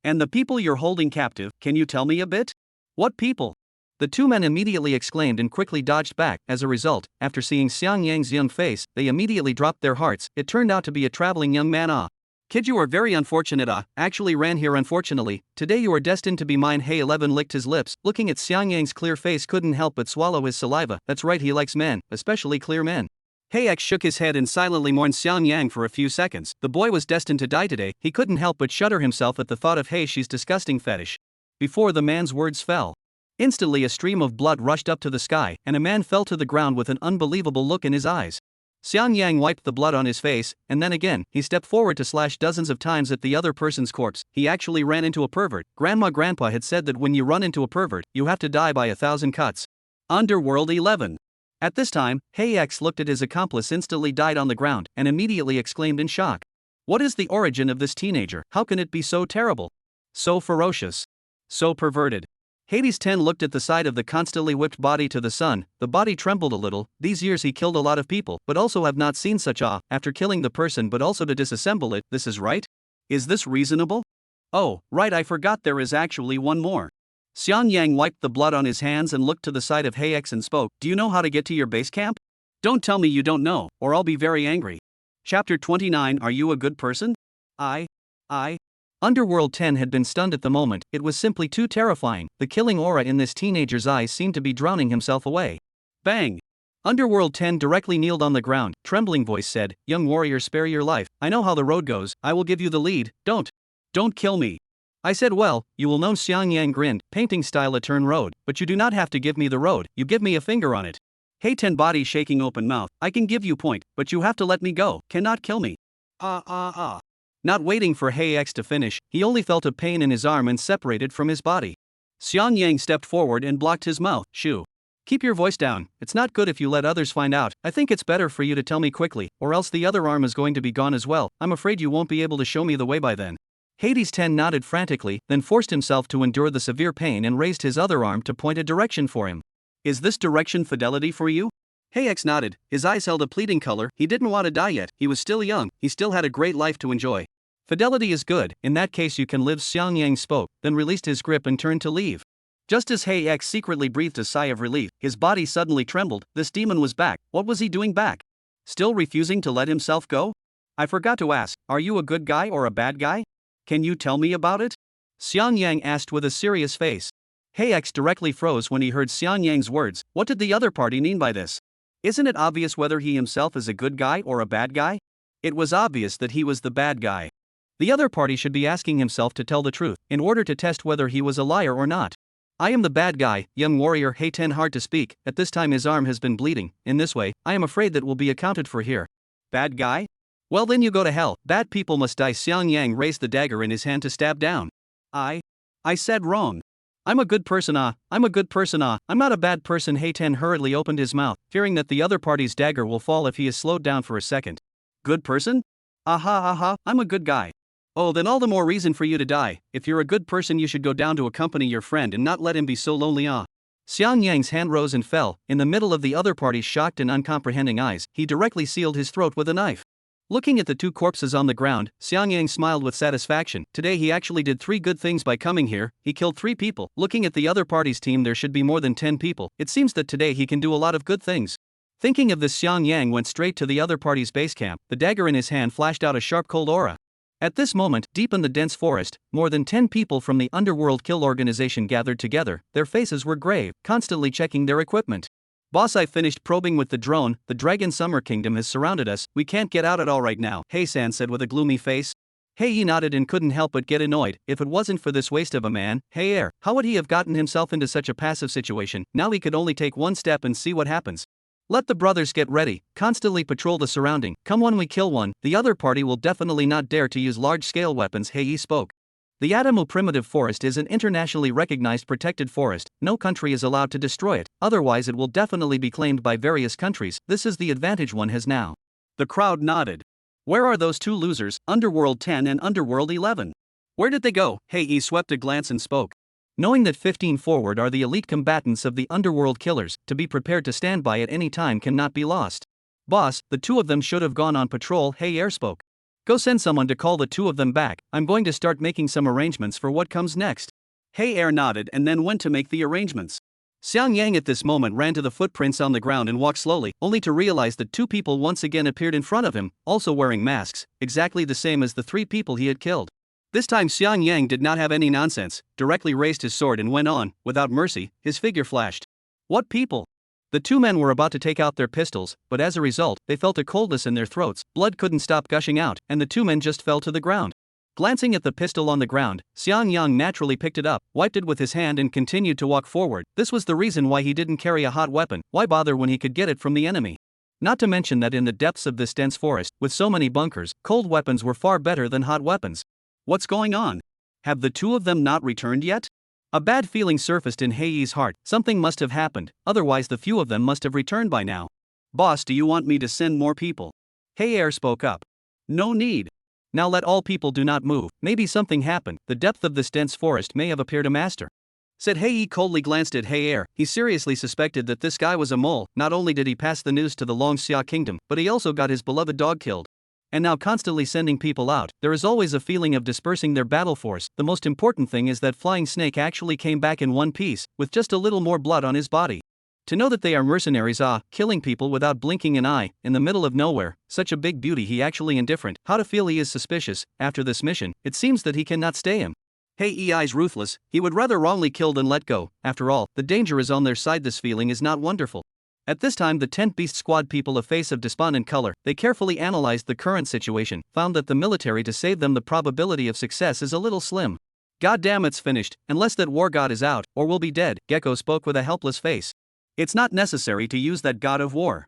And the people you're holding captive, can you tell me a bit? What people? The two men immediately exclaimed and quickly dodged back. As a result, after seeing Xiang Yang's young face, they immediately dropped their hearts. It turned out to be a traveling young man. Kid, you are very unfortunate. Actually ran here unfortunately. Today you are destined to be mine. Hey 11 licked his lips, looking at Xiang Yang's clear face, couldn't help but swallow his saliva. That's right, he likes men, especially clear men. Hey X shook his head and silently mourned Xiang Yang for a few seconds. The boy was destined to die today. He couldn't help but shudder himself at the thought of Hey she's disgusting fetish. Before the man's words fell, instantly a stream of blood rushed up to the sky, and a man fell to the ground with an unbelievable look in his eyes. Xiang Yang wiped the blood on his face, and then again, he stepped forward to slash dozens of times at the other person's corpse. He actually ran into a pervert. Grandpa had said that when you run into a pervert, you have to die by 1,000 cuts. Underworld 11. At this time, Hey X looked at his accomplice, instantly died on the ground, and immediately exclaimed in shock. What is the origin of this teenager? How can it be so terrible? So ferocious? So perverted? Hades 10 looked at the side of the constantly whipped body to the sun. The body trembled a little. These years he killed a lot of people, but also have not seen such after killing the person but also to disassemble it. This is right? Is this reasonable? Oh, right, I forgot there is actually one more. Xiang Yang wiped the blood on his hands and looked to the side of Hey X and spoke. Do you know how to get to your base camp? Don't tell me you don't know, or I'll be very angry. Chapter 29. Are you a good person? I. Underworld 10 had been stunned at the moment. It was simply too terrifying. The killing aura in this teenager's eyes seemed to be drowning himself away. Bang! Underworld 10 directly kneeled on the ground. Trembling voice said, Young warrior, spare your life. I know how the road goes. I will give you the lead. Don't kill me. I said, well, you will know. Xiang Yang grinned, painting style a turn road, but you do not have to give me the road, you give me a finger on it. Hey 10 body shaking open mouth, I can give you point, but you have to let me go, cannot kill me. Not waiting for Hey X to finish, he only felt a pain in his arm and separated from his body. Xiang Yang stepped forward and blocked his mouth. Shoo. Keep your voice down, it's not good if you let others find out. I think it's better for you to tell me quickly, or else the other arm is going to be gone as well. I'm afraid you won't be able to show me the way by then. Hades 10 nodded frantically, then forced himself to endure the severe pain and raised his other arm to point a direction for him. Is this direction fidelity for you? Hey X nodded, his eyes held a pleading color. He didn't want to die yet, he was still young, he still had a great life to enjoy. Fidelity is good, in that case you can live. Xiang Yang spoke, then released his grip and turned to leave. Just as Hey X secretly breathed a sigh of relief, his body suddenly trembled. This demon was back. What was he doing back? Still refusing to let himself go? I forgot to ask, are you a good guy or a bad guy? Can you tell me about it? Xiang Yang asked with a serious face. Hey X directly froze when he heard Xiang Yang's words. What did the other party mean by this? Isn't it obvious whether he himself is a good guy or a bad guy? It was obvious that he was the bad guy. The other party should be asking himself to tell the truth, in order to test whether he was a liar or not. I am the bad guy, young warrior. Hey 10 hard to speak, at this time his arm has been bleeding. In this way, I am afraid that will be accounted for here. Bad guy? Well then you go to hell, bad people must die. Xiang Yang raised the dagger in his hand to stab down. I said wrong. I'm a good person. I'm a good person. I'm not a bad person. Hey 10 hurriedly opened his mouth, fearing that the other party's dagger will fall if he is slowed down for a second. Good person? Aha, I'm a good guy. Oh, then all the more reason for you to die. If you're a good person you should go down to accompany your friend and not let him be so lonely. Xiang Yang's hand rose and fell. In the middle of the other party's shocked and uncomprehending eyes, he directly sealed his throat with a knife. Looking at the two corpses on the ground, Xiang Yang smiled with satisfaction. Today he actually did 3 good things by coming here. He killed 3 people. Looking at the other party's team, there should be more than 10 people. It seems that today he can do a lot of good things. Thinking of this, Xiang Yang went straight to the other party's base camp. The dagger in his hand flashed out a sharp cold aura. At this moment, deep in the dense forest, more than 10 people from the Underworld Kill Organization gathered together. Their faces were grave, constantly checking their equipment. Boss, I finished probing with the drone. The Dragon Summer Kingdom has surrounded us. We can't get out at all right now, Hey-san said with a gloomy face. Hey-yi nodded and couldn't help but get annoyed. If it wasn't for this waste of a man, Hey-er, how would he have gotten himself into such a passive situation? Now he could only take one step and see what happens. Let the brothers get ready, constantly patrol the surrounding. Come when we kill one, the other party will definitely not dare to use large-scale weapons, Hey-yi spoke. The Adamu Primitive Forest is an internationally recognized protected forest. No country is allowed to destroy it, otherwise it will definitely be claimed by various countries. This is the advantage one has now. The crowd nodded. Where are those 2 losers, Underworld 10 and Underworld 11? Where did they go? Hei swept a glance and spoke. Knowing that 15 forward are the elite combatants of the underworld killers, to be prepared to stand by at any time cannot be lost. Boss, the two of them should have gone on patrol, Hei spoke. Go send someone to call the two of them back, I'm going to start making some arrangements for what comes next. Hei nodded and then went to make the arrangements. Xiang Yang at this moment ran to the footprints on the ground and walked slowly, only to realize that two people once again appeared in front of him, also wearing masks, exactly the same as the three people he had killed. This time Xiang Yang did not have any nonsense, directly raised his sword and went on, without mercy, his figure flashed. What people? The two men were about to take out their pistols, but as a result, they felt a coldness in their throats, blood couldn't stop gushing out, and the two men just fell to the ground. Glancing at the pistol on the ground, Xiang Yang naturally picked it up, wiped it with his hand and continued to walk forward. This was the reason why he didn't carry a hot weapon. Why bother when he could get it from the enemy? Not to mention that in the depths of this dense forest, with so many bunkers, cold weapons were far better than hot weapons. What's going on? Have the two of them not returned yet? A bad feeling surfaced in Hei's heart. Something must have happened, otherwise the few of them must have returned by now. Boss, do you want me to send more people? Hei spoke up. No need. Now let all people do not move, maybe something happened, the depth of this dense forest may have appeared a master. Said Hei coldly glanced at Hei. He seriously suspected that this guy was a mole. Not only did he pass the news to the Long Xia kingdom, but he also got his beloved dog killed. And now constantly sending people out, there is always a feeling of dispersing their battle force. The most important thing is that Flying Snake actually came back in one piece, with just a little more blood on his body. To know that they are mercenaries, killing people without blinking an eye, in the middle of nowhere, such a big beauty, he actually indifferent, how to feel he is suspicious. After this mission, it seems that he cannot stay him. Hei's ruthless, he would rather wrongly kill than let go. After all, the danger is on their side. This feeling is not wonderful. At this time the 10th Beast Squad people, a face of despondent color, they carefully analyzed the current situation, found that the military to save them, the probability of success is a little slim. God damn, it's finished, unless that war god is out, or we'll be dead, Gecko spoke with a helpless face. It's not necessary to use that god of war.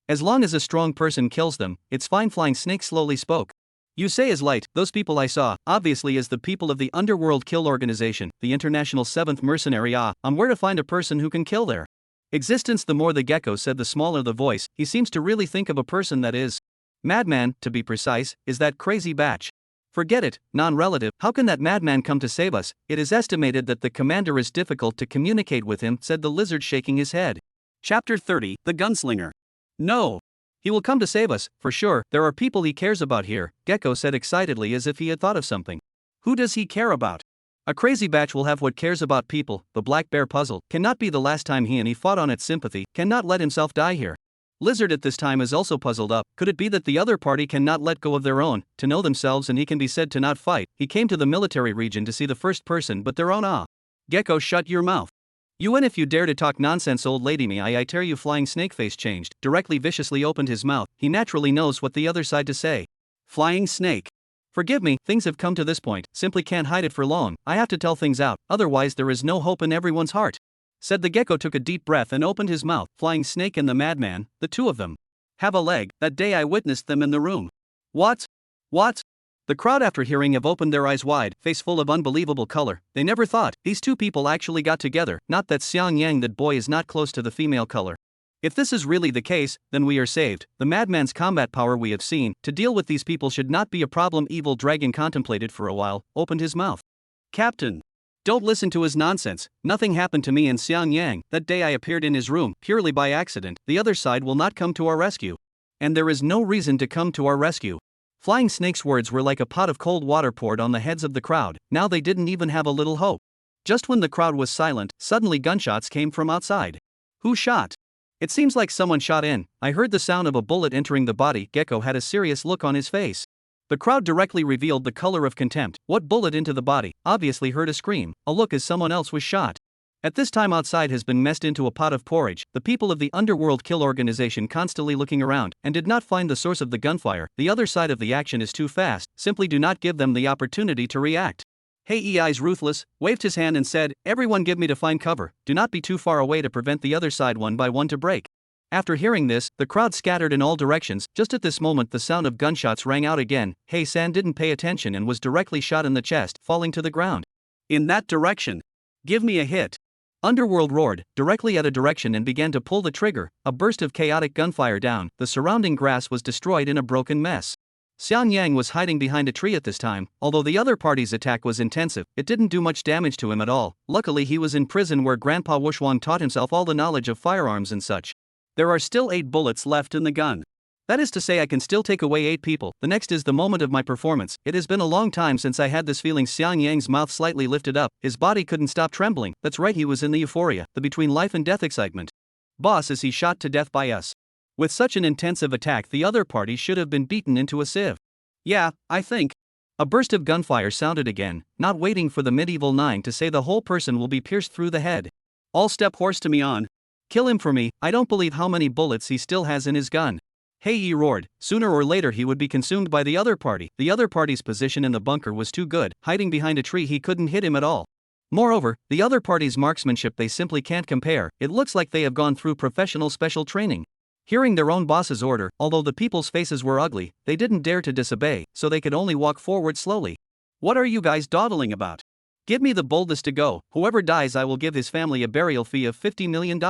As long as a strong person kills them, it's fine, Flying Snake slowly spoke. You say is light, those people I saw, obviously is the people of the Underworld Kill Organization, the International 7th Mercenary. Where to find a person who can kill their existence? The more the Gecko said, the smaller the voice. He seems to really think of a person that is madman, to be precise, is that crazy batch. Forget it, non-relative, how can that madman come to save us? It is estimated that the commander is difficult to communicate with him, said the lizard shaking his head. Chapter 30, The Gunslinger. No. He will come to save us, for sure, there are people he cares about here, Gecko said excitedly as if he had thought of something. Who does he care about? A crazy batch will have what cares about people. The black bear puzzle cannot be the last time he fought on its sympathy, cannot let himself die here. Lizard at this time is also puzzled up. Could it be that the other party cannot let go of their own, to know themselves, and he can be said to not fight? He came to the military region to see the first person but their own. Gecko, shut your mouth. You, and if you dare to talk nonsense, old lady, me I tear you. Flying Snake face changed, directly viciously opened his mouth. He naturally knows what the other side to say. Flying Snake. Forgive me, things have come to this point, simply can't hide it for long. I have to tell things out, otherwise there is no hope in everyone's heart. Said the Gecko, took a deep breath and opened his mouth. Flying Snake and the madman, the two of them have a leg. That day I witnessed them in the room. What? The crowd, after hearing, have opened their eyes wide, face full of unbelievable color. They never thought these two people actually got together. Not that Xiang Yang, that boy, is not close to the female color. If this is really the case, then we are saved. The madman's combat power we have seen. To deal with these people should not be a problem. Evil Dragon contemplated for a while, opened his mouth. Captain, don't listen to his nonsense. Nothing happened to me and Xiang Yang. That day I appeared in his room, purely by accident. The other side will not come to our rescue. And there is no reason to come to our rescue. Flying Snake's words were like a pot of cold water poured on the heads of the crowd. Now they didn't even have a little hope. Just when the crowd was silent, suddenly gunshots came from outside. Who shot? It seems like someone shot in. I heard the sound of a bullet entering the body. Gecko had a serious look on his face. The crowd directly revealed the color of contempt. What bullet into the body? Obviously heard a scream, a look as someone else was shot. At this time outside has been messed into a pot of porridge. The people of the Underworld Kill Organization constantly looking around, and did not find the source of the gunfire. The other side of the action is too fast, simply do not give them the opportunity to react. Hei's ruthless, waved his hand and said, everyone give me to find cover, do not be too far away to prevent the other side one by one to break. After hearing this, the crowd scattered in all directions. Just at this moment the sound of gunshots rang out again. Hei-san didn't pay attention and was directly shot in the chest, falling to the ground. In that direction. Give me a hit. Underworld roared, directly at a direction, and began to pull the trigger. A burst of chaotic gunfire down, the surrounding grass was destroyed in a broken mess. Xiang Yang was hiding behind a tree at this time. Although the other party's attack was intensive, it didn't do much damage to him at all. Luckily he was in prison where Grandpa Wushwang taught himself all the knowledge of firearms and such. There are still 8 bullets left in the gun. That is to say I can still take away 8 people. The next is the moment of my performance. It has been a long time since I had this feeling. Xiang Yang's mouth slightly lifted up, his body couldn't stop trembling. That's right, he was in the euphoria, the between life and death excitement. Boss, is he shot to death by us? With such an intensive attack the other party should have been beaten into a sieve. Yeah, I think. A burst of gunfire sounded again, not waiting for the medieval 9 to say the whole person will be pierced through the head. All step horse to me on. Kill him for me, I don't believe how many bullets he still has in his gun. Hey, he roared. Sooner or later he would be consumed by the other party. The other party's position in the bunker was too good, hiding behind a tree he couldn't hit him at all. Moreover, the other party's marksmanship they simply can't compare. It looks like they have gone through professional special training. Hearing their own boss's order, although the people's faces were ugly, they didn't dare to disobey, so they could only walk forward slowly. What are you guys dawdling about? Give me the boldest to go. Whoever dies I will give his family a burial fee of $50 million.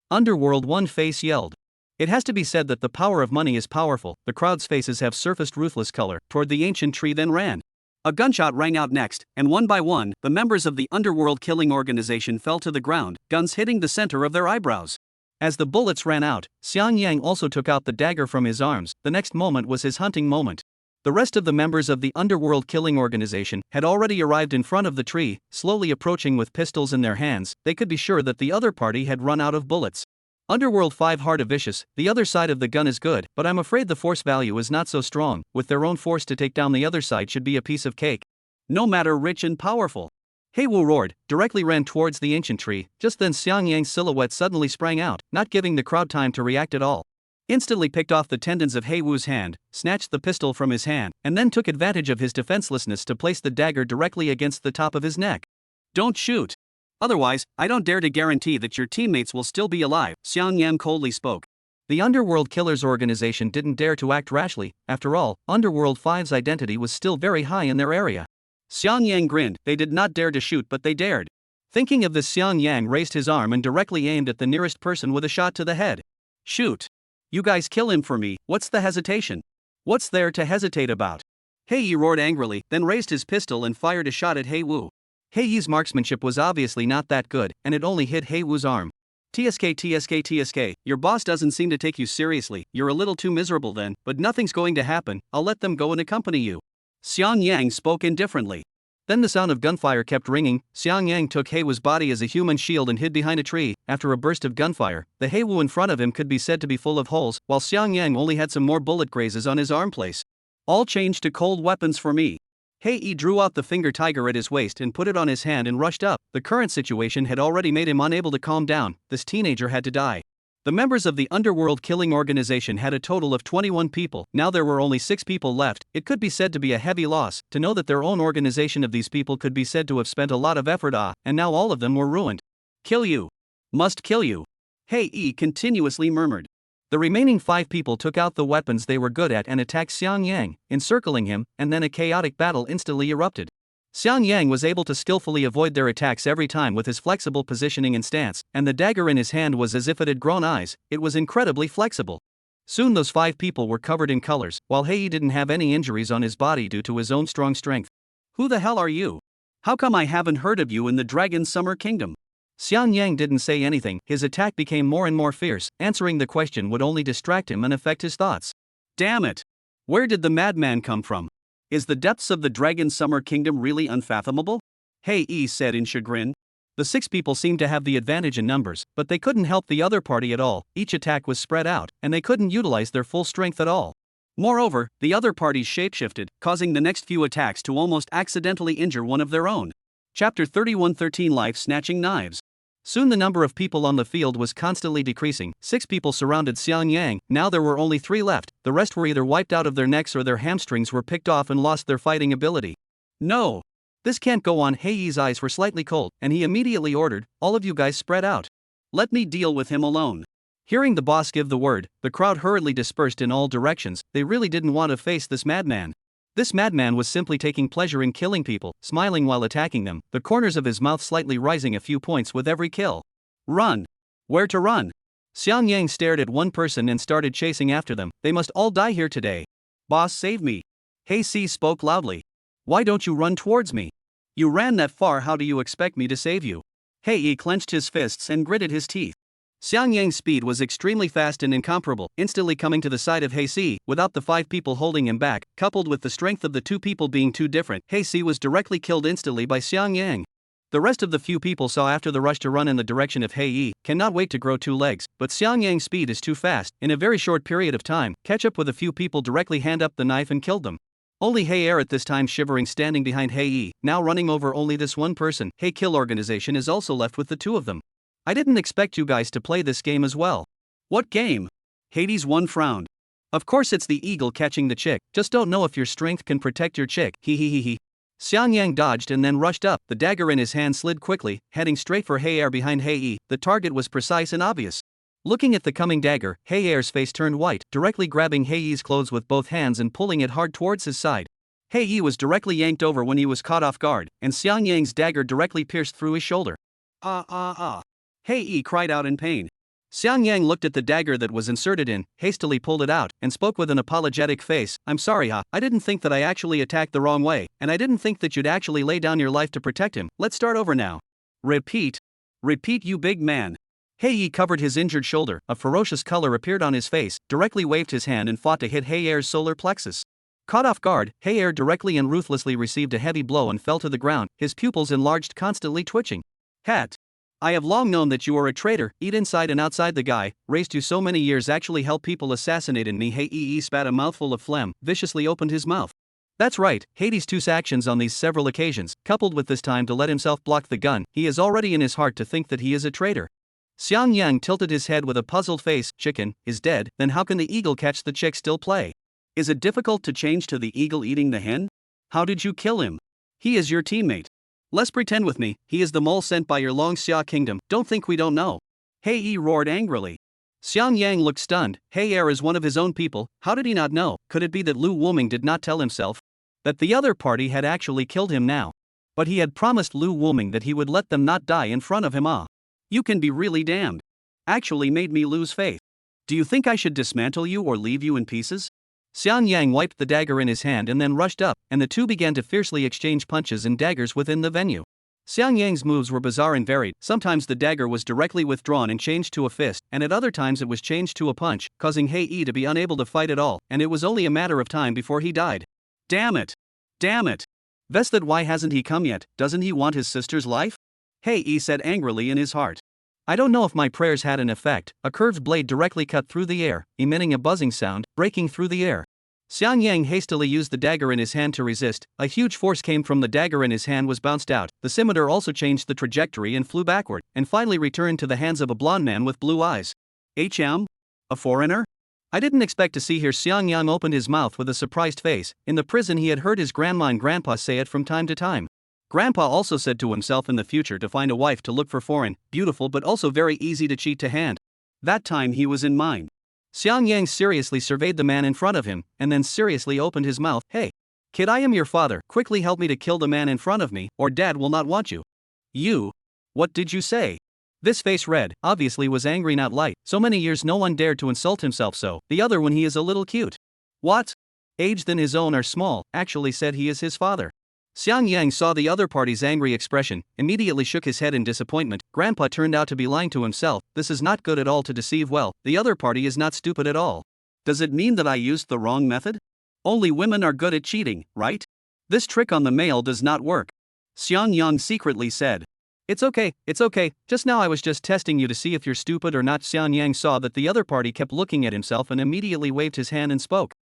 Underworld One Face yelled. It has to be said that the power of money is powerful. The crowd's faces have surfaced ruthless color toward the ancient tree, then ran. A gunshot rang out next, and one by one, the members of the underworld killing organization fell to the ground, guns hitting the center of their eyebrows. As the bullets ran out, Xiang Yang also took out the dagger from his arms. The next moment was his hunting moment. The rest of the members of the underworld killing organization had already arrived in front of the tree, slowly approaching with pistols in their hands. They could be sure that the other party had run out of bullets. Underworld 5 Heart of Vicious, the other side of the gun is good, but I'm afraid the force value is not so strong. With their own force to take down the other side should be a piece of cake. No matter rich and powerful. Hei Wu roared, directly ran towards the ancient tree. Just then Xiang Yang's silhouette suddenly sprang out, not giving the crowd time to react at all. Instantly picked off the tendons of Hei Wu's hand, snatched the pistol from his hand, and then took advantage of his defenselessness to place the dagger directly against the top of his neck. Don't shoot. Otherwise, I don't dare to guarantee that your teammates will still be alive, Xiang Yan coldly spoke. The Underworld Killers organization didn't dare to act rashly. After all, Underworld 5's identity was still very high in their area. Xiang Yang grinned. They did not dare to shoot, but they dared. Thinking of this, Xiang Yang raised his arm and directly aimed at the nearest person with a shot to the head. Shoot. You guys kill him for me, what's the hesitation? What's there to hesitate about? Hei Yi roared angrily, then raised his pistol and fired a shot at Hei Wu. Hei Yi's marksmanship was obviously not that good, and it only hit Hei Wu's arm. TSK, your boss doesn't seem to take you seriously. You're a little too miserable then, but nothing's going to happen. I'll let them go and accompany you. Xiang Yang spoke indifferently. Then the sound of gunfire kept ringing. Xiang Yang took Hei Wu's body as a human shield and hid behind a tree. After a burst of gunfire, the Hei Wu in front of him could be said to be full of holes, while Xiang Yang only had some more bullet grazes on his arm place. All changed to cold weapons for me. Hei Yi drew out the finger tiger at his waist and put it on his hand and rushed up. The current situation had already made him unable to calm down. This teenager had to die. The members of the Underworld Killing Organization had a total of 21 people. Now there were only 6 people left. It could be said to be a heavy loss, to know that their own organization of these people could be said to have spent a lot of effort and now all of them were ruined. Kill you. Must kill you. Hei Yi continuously murmured. The remaining 5 people took out the weapons they were good at and attacked Xiang Yang, encircling him, and then a chaotic battle instantly erupted. Xiang Yang was able to skillfully avoid their attacks every time with his flexible positioning and stance, and the dagger in his hand was as if it had grown eyes. It was incredibly flexible. Soon those 5 people were covered in colors, while Hei Yi didn't have any injuries on his body due to his own strong strength. Who the hell are you? How come I haven't heard of you in the Dragon Summer Kingdom? Xiang Yang didn't say anything. His attack became more and more fierce. Answering the question would only distract him and affect his thoughts. Damn it! Where did the madman come from? Is the depths of the Dragon Summer Kingdom really unfathomable? Hei Yi said in chagrin. The 6 people seemed to have the advantage in numbers, but they couldn't help the other party at all. Each attack was spread out, and they couldn't utilize their full strength at all. Moreover, the other parties shapeshifted, causing the next few attacks to almost accidentally injure one of their own. Chapter 31:13 Life Snatching Knives. Soon the number of people on the field was constantly decreasing. 6 people surrounded Xiang Yang. Now there were only 3 left. The rest were either wiped out of their necks or their hamstrings were picked off and lost their fighting ability. No! This can't go on. Hei Yi's eyes were slightly cold, and he immediately ordered, all of you guys spread out. Let me deal with him alone. Hearing the boss give the word, the crowd hurriedly dispersed in all directions. They really didn't want to face this madman. This madman was simply taking pleasure in killing people, smiling while attacking them, the corners of his mouth slightly rising a few points with every kill. Run! Where to run? Xiang Yang stared at one person and started chasing after them. They must all die here today. Boss, save me. Hey C spoke loudly. Why don't you run towards me? You ran that far, how do you expect me to save you? Hey E clenched his fists and gritted his teeth. Xiang Yang's speed was extremely fast and incomparable, instantly coming to the side of Hei Si, without the 5 people holding him back, coupled with the strength of the 2 people being too different. Hei Si was directly killed instantly by Xiang Yang. The rest of the few people saw after the rush to run in the direction of Hei Yi, cannot wait to grow 2 legs, but Xiang Yang's speed is too fast, in a very short period of time, catch up with a few people directly hand up the knife and killed them. Only Hei Er at this time shivering standing behind Hei Yi, now running over only this one person. Hei Kill organization is also left with the 2 of them. I didn't expect you guys to play this game as well. What game? Hades 1 frowned. Of course it's the eagle catching the chick, just don't know if your strength can protect your chick, he. Xiang Yang dodged and then rushed up, the dagger in his hand slid quickly, heading straight for Hei Er behind Hei Yi. The target was precise and obvious. Looking at the coming dagger, Hei Er's face turned white, directly grabbing Hei Yi's clothes with both hands and pulling it hard towards his side. Hei Yi was directly yanked over when he was caught off guard, and Xiang Yang's dagger directly pierced through his shoulder. Hei Yi cried out in pain. Xiang Yang looked at the dagger that was inserted in, hastily pulled it out, and spoke with an apologetic face. I'm sorry, I didn't think that I actually attacked the wrong way, and I didn't think that you'd actually lay down your life to protect him. Let's start over now. Repeat, you big man. Hei Yi covered his injured shoulder, a ferocious color appeared on his face, directly waved his hand and fought to hit Hei Er's solar plexus. Caught off guard, Hei Er directly and ruthlessly received a heavy blow and fell to the ground, his pupils enlarged, constantly twitching. Hat. I have long known that you are a traitor, eat inside and outside the guy, raised you so many years actually helped people assassinated me. Hei Yi spat a mouthful of phlegm, viciously opened his mouth. That's right, Hades' 2's actions on these several occasions, coupled with this time to let himself block the gun, he is already in his heart to think that he is a traitor. Xiang Yang tilted his head with a puzzled face. Chicken is dead, then how can the eagle catch the chick still play? Is it difficult to change to the eagle eating the hen? How did you kill him? He is your teammate. Let's pretend with me, he is the mole sent by your Long Xia kingdom, don't think we don't know. Hei Yi roared angrily. Xiang Yang looked stunned. Hei Er is one of his own people, how did he not know? Could it be that Lu Wuming did not tell himself that the other party had actually killed him now? But he had promised Lu Wuming that he would let them not die in front of him. You can be really damned. Actually made me lose faith. Do you think I should dismantle you or leave you in pieces? Xiang Yang wiped the dagger in his hand and then rushed up, and the 2 began to fiercely exchange punches and daggers within the venue. Xiang Yang's moves were bizarre and varied, sometimes the dagger was directly withdrawn and changed to a fist, and at other times it was changed to a punch, causing Hei Yi to be unable to fight at all, and it was only a matter of time before he died. Damn it! Vested, why hasn't he come yet? Doesn't he want his sister's life? Hei Yi said angrily in his heart. I don't know if my prayers had an effect. A curved blade directly cut through the air, emitting a buzzing sound, breaking through the air. Xiang Yang hastily used the dagger in his hand to resist. A huge force came from the dagger in his hand was bounced out. The scimitar also changed the trajectory and flew backward, and finally returned to the hands of a blonde man with blue eyes. A foreigner? I didn't expect to see here. Xiang Yang opened his mouth with a surprised face. In the prison he had heard his grandma and grandpa say it from time to time. Grandpa also said to himself in the future to find a wife to look for foreign, beautiful but also very easy to cheat to hand. That time he was in mind. Xiang Yang seriously surveyed the man in front of him, and then seriously opened his mouth. Hey, kid, I am your father, quickly help me to kill the man in front of me, or dad will not want you. You? What did you say? This face red, obviously was angry not light, so many years no one dared to insult himself so, the other when he is a little cute. What? Age than his own are small, actually said he is his father. Xiang Yang saw the other party's angry expression, immediately shook his head in disappointment. Grandpa turned out to be lying to himself. This is not good at all to deceive well, the other party is not stupid at all. Does it mean that I used the wrong method? Only women are good at cheating, right? This trick on the male does not work. Xiang Yang secretly said. It's okay, just now I was just testing you to see if you're stupid or not. Xiang Yang saw that the other party kept looking at himself and immediately waved his hand and spoke.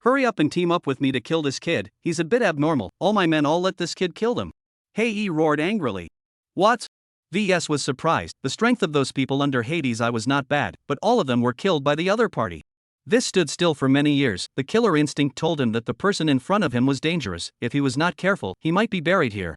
Hurry up and team up with me to kill this kid, he's a bit abnormal, all my men all let this kid kill them. Hei Yi roared angrily. What? VS was surprised, the strength of those people under Hades I was not bad, but all of them were killed by the other party. This stood still for many years, the killer instinct told him that the person in front of him was dangerous, if he was not careful, he might be buried here.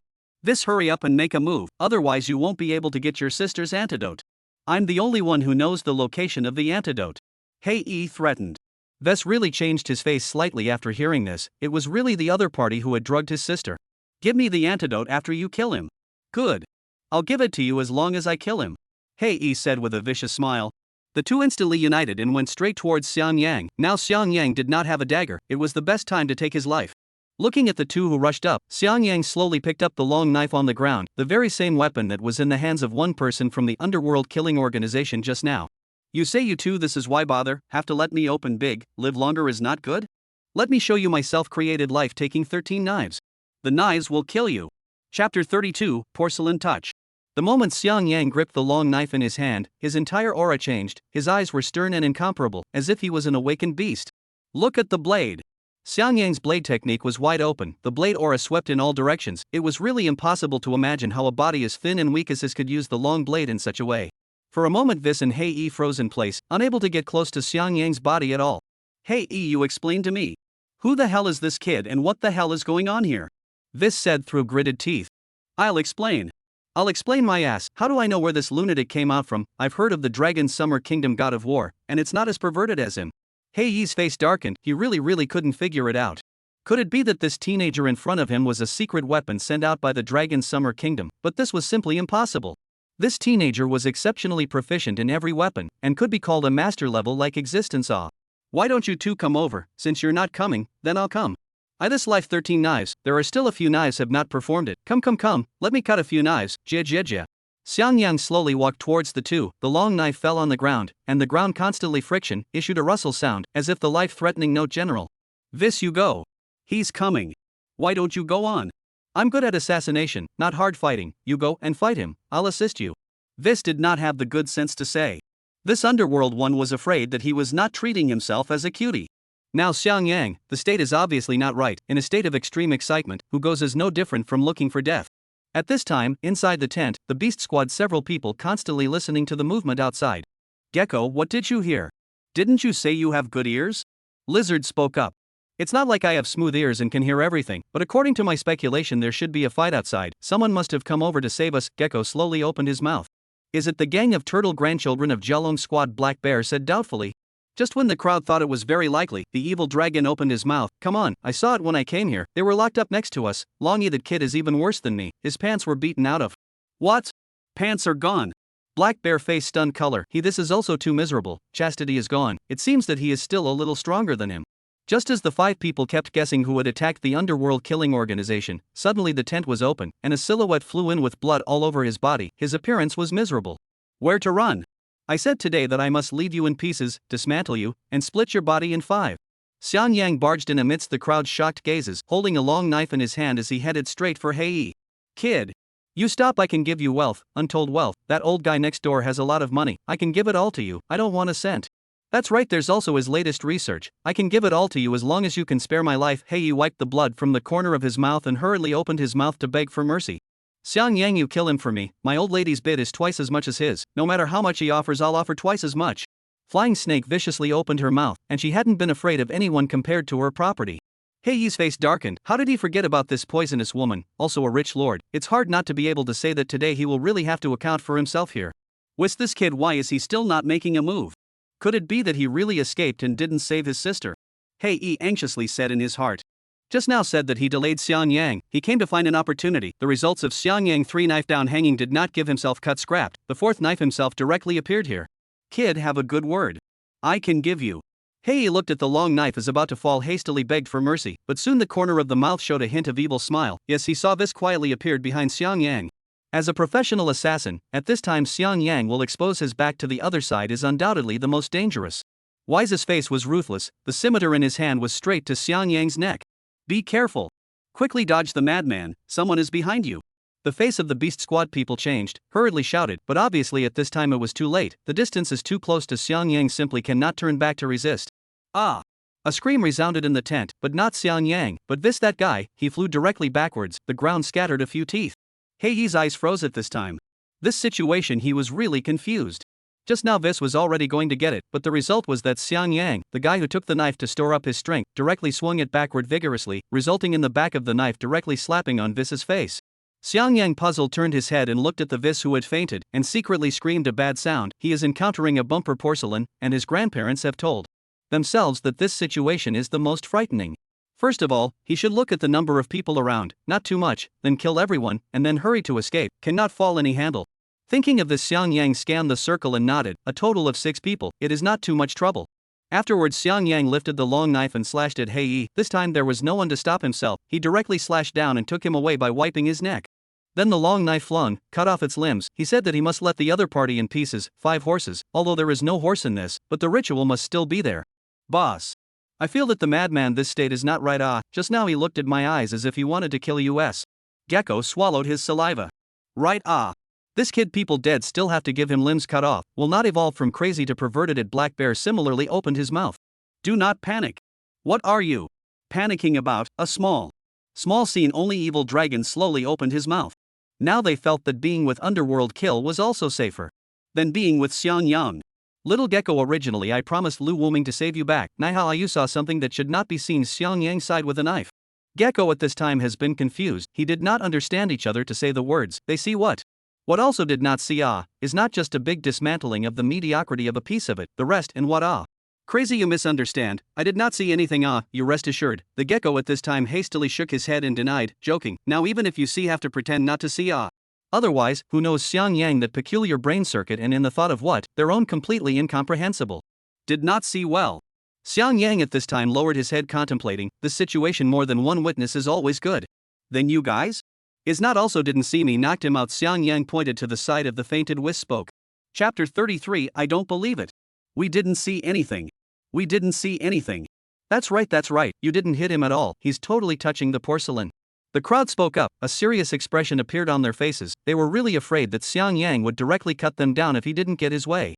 Hurry up and make a move, otherwise you won't be able to get your sister's antidote. I'm the only one who knows the location of the antidote. Hei Yi threatened. Ves really changed his face slightly after hearing this, it was really the other party who had drugged his sister. Give me the antidote after you kill him. Good. I'll give it to you as long as I kill him. Hei Yi said with a vicious smile. The two instantly united and went straight towards Xiang Yang. Now Xiang Yang did not have a dagger, it was the best time to take his life. Looking at the two who rushed up, Xiang Yang slowly picked up the long knife on the ground, the very same weapon that was in the hands of one person from the underworld killing organization just now. You say you two, this is why bother, have to let me open big, live longer is not good? Let me show you my self-created life taking 13 knives. The knives will kill you. Chapter 32, Porcelain Touch. The moment Xiang Yang gripped the long knife in his hand, his entire aura changed, his eyes were stern and incomparable, as if he was an awakened beast. Look at the blade. Xiang Yang's blade technique was wide open, the blade aura swept in all directions. It was really impossible to imagine how a body as thin and weak as his could use the long blade in such a way. For a moment Vis and Hei Yi froze in place, unable to get close to Xiang Yang's body at all. Hei Yi, you explain to me. Who the hell is this kid and what the hell is going on here? Vis said through gritted teeth. I'll explain my ass. How do I know where this lunatic came out from? I've heard of the Dragon Summer Kingdom god of war, and it's not as perverted as him. Hei Yi's face darkened, he really couldn't figure it out. Could it be that this teenager in front of him was a secret weapon sent out by the Dragon Summer Kingdom? But this was simply impossible. This teenager was exceptionally proficient in every weapon, and could be called a master level like Existence Awe. Why don't you two come over? Since you're not coming, then I'll come. I this life 13 knives, there are still a few knives have not performed it. Come, let me cut a few knives, jia. Xiang Yang slowly walked towards the two, the long knife fell on the ground, and the ground constantly friction, issued a rustle sound, as if the life-threatening note general. Vis, you go. He's coming. Why don't you go on? I'm good at assassination, not hard fighting, you go and fight him, I'll assist you. Vis did not have the good sense to say. This underworld one was afraid that he was not treating himself as a cutie. Now Xiang Yang, the state is obviously not right, in a state of extreme excitement, who goes is no different from looking for death. At this time, inside the tent, the beast squad several people constantly listening to the movement outside. Gecko, what did you hear? Didn't you say you have good ears? Lizard spoke up. It's not like I have smooth ears and can hear everything, but according to my speculation there should be a fight outside, someone must have come over to save us. Gecko slowly opened his mouth. Is it the gang of turtle grandchildren of Jelong Squad? Black Bear said doubtfully. Just when the crowd thought it was very likely, the evil dragon opened his mouth. Come on, I saw it when I came here, they were locked up next to us. Longy, that kid is even worse than me, his pants were beaten out of. What? Pants are gone. Black Bear face stunned color. This is also too miserable. Chastity is gone. It seems that he is still a little stronger than him. Just as the 5 people kept guessing who had attacked the underworld killing organization, suddenly the tent was open, and a silhouette flew in with blood all over his body. His appearance was miserable. Where to run? I said today that I must leave you in pieces, dismantle you, and split your body in 5. Xiang Yang barged in amidst the crowd's shocked gazes, holding a long knife in his hand as he headed straight for Hei Yi. Kid. You stop, I can give you wealth, untold wealth. That old guy next door has a lot of money, I can give it all to you, I don't want a cent. That's right, there's also his latest research, I can give it all to you as long as you can spare my life. Hei Yi wiped the blood from the corner of his mouth and hurriedly opened his mouth to beg for mercy. Xiang Yang, you kill him for me, my old lady's bid is twice as much as his, no matter how much he offers I'll offer twice as much. Flying Snake viciously opened her mouth, and she hadn't been afraid of anyone compared to her property. Hei Yi's face darkened. How did he forget about this poisonous woman, also a rich lord? It's hard not to be able to say that today he will really have to account for himself here. What's this kid, why is he still not making a move? Could it be that he really escaped and didn't save his sister? Hei Yi anxiously said in his heart. Just now said that he delayed Xiang Yang, he came to find an opportunity. The results of Xiang Yang 3 knife down hanging did not give himself cut scrapped, the 4th knife himself directly appeared here. Kid, have a good word. I can give you. Hei Yi looked at the long knife as about to fall, hastily begged for mercy, but soon the corner of the mouth showed a hint of evil smile. Yes, he saw this quietly appeared behind Xiang Yang. As a professional assassin, at this time Xiang Yang will expose his back to the other side is undoubtedly the most dangerous. Wise's face was ruthless, the scimitar in his hand was straight to Xiang Yang's neck. Be careful. Quickly dodge the madman, someone is behind you. The face of the beast squad people changed, hurriedly shouted, but obviously at this time it was too late, the distance is too close to Xiang Yang simply cannot turn back to resist. Ah! A scream resounded in the tent, but not Xiang Yang, but that guy, he flew directly backwards, the ground scattered a few teeth. Hei Yi's eyes froze at this time. This situation he was really confused. Just now Vis was already going to get it, but the result was that Xiang Yang, the guy who took the knife to store up his strength, directly swung it backward vigorously, resulting in the back of the knife directly slapping on Vis's face. Xiang Yang puzzled turned his head and looked at the Vis who had fainted, and secretly screamed a bad sound. He is encountering a bumper porcelain, and his grandparents have told themselves that this situation is the most frightening. First of all, he should look at the number of people around, not too much, then kill everyone, and then hurry to escape, cannot fall any handle. Thinking of this, Xiang Yang scanned the circle and nodded. A total of 6 people, it is not too much trouble. Afterwards, Xiang Yang lifted the long knife and slashed at Hei Yi. This time there was no one to stop himself, he directly slashed down and took him away by wiping his neck. Then the long knife flung, cut off its limbs. He said that he must let the other party in pieces, 5 horses, although there is no horse in this, but the ritual must still be there. Boss. I feel that the madman this state is not right. Just now he looked at my eyes as if he wanted to kill us. Gecko swallowed his saliva. Right. This kid people dead still have to give him limbs cut off, will not evolve from crazy to perverted. At Black Bear similarly opened his mouth. Do not panic. What are you panicking about? A small scene. Only Evil Dragon slowly opened his mouth. Now they felt that being with Underworld Kill was also safer than being with Xiang Yang. Little Gecko, originally I promised Lu Wuming to save you back. Now you saw something that should not be seen. Xiang Yang sighed with a knife. Gecko at this time has been confused. He did not understand each other to say the words. They see what? What also did not see is not just a big dismantling of the mediocrity of a piece of it, the rest and what Crazy, you misunderstand. I did not see anything you rest assured. The Gecko at this time hastily shook his head and denied, joking. Now even if you see, have to pretend not to see Otherwise, who knows? Xiang Yang, that peculiar brain circuit, and in the thought of what? Their own completely incomprehensible. Did not see well. Xiang Yang at this time lowered his head, contemplating. This situation, more than one witness is always good. Then you guys? Is not also didn't see me knocked him out. Xiang Yang pointed to the side of the fainted Whis spoke. Chapter 33. I don't believe it. We didn't see anything. We didn't see anything. That's right, you didn't hit him at all, he's totally touching the porcelain. The crowd spoke up, a serious expression appeared on their faces. They were really afraid that Xiang Yang would directly cut them down if he didn't get his way.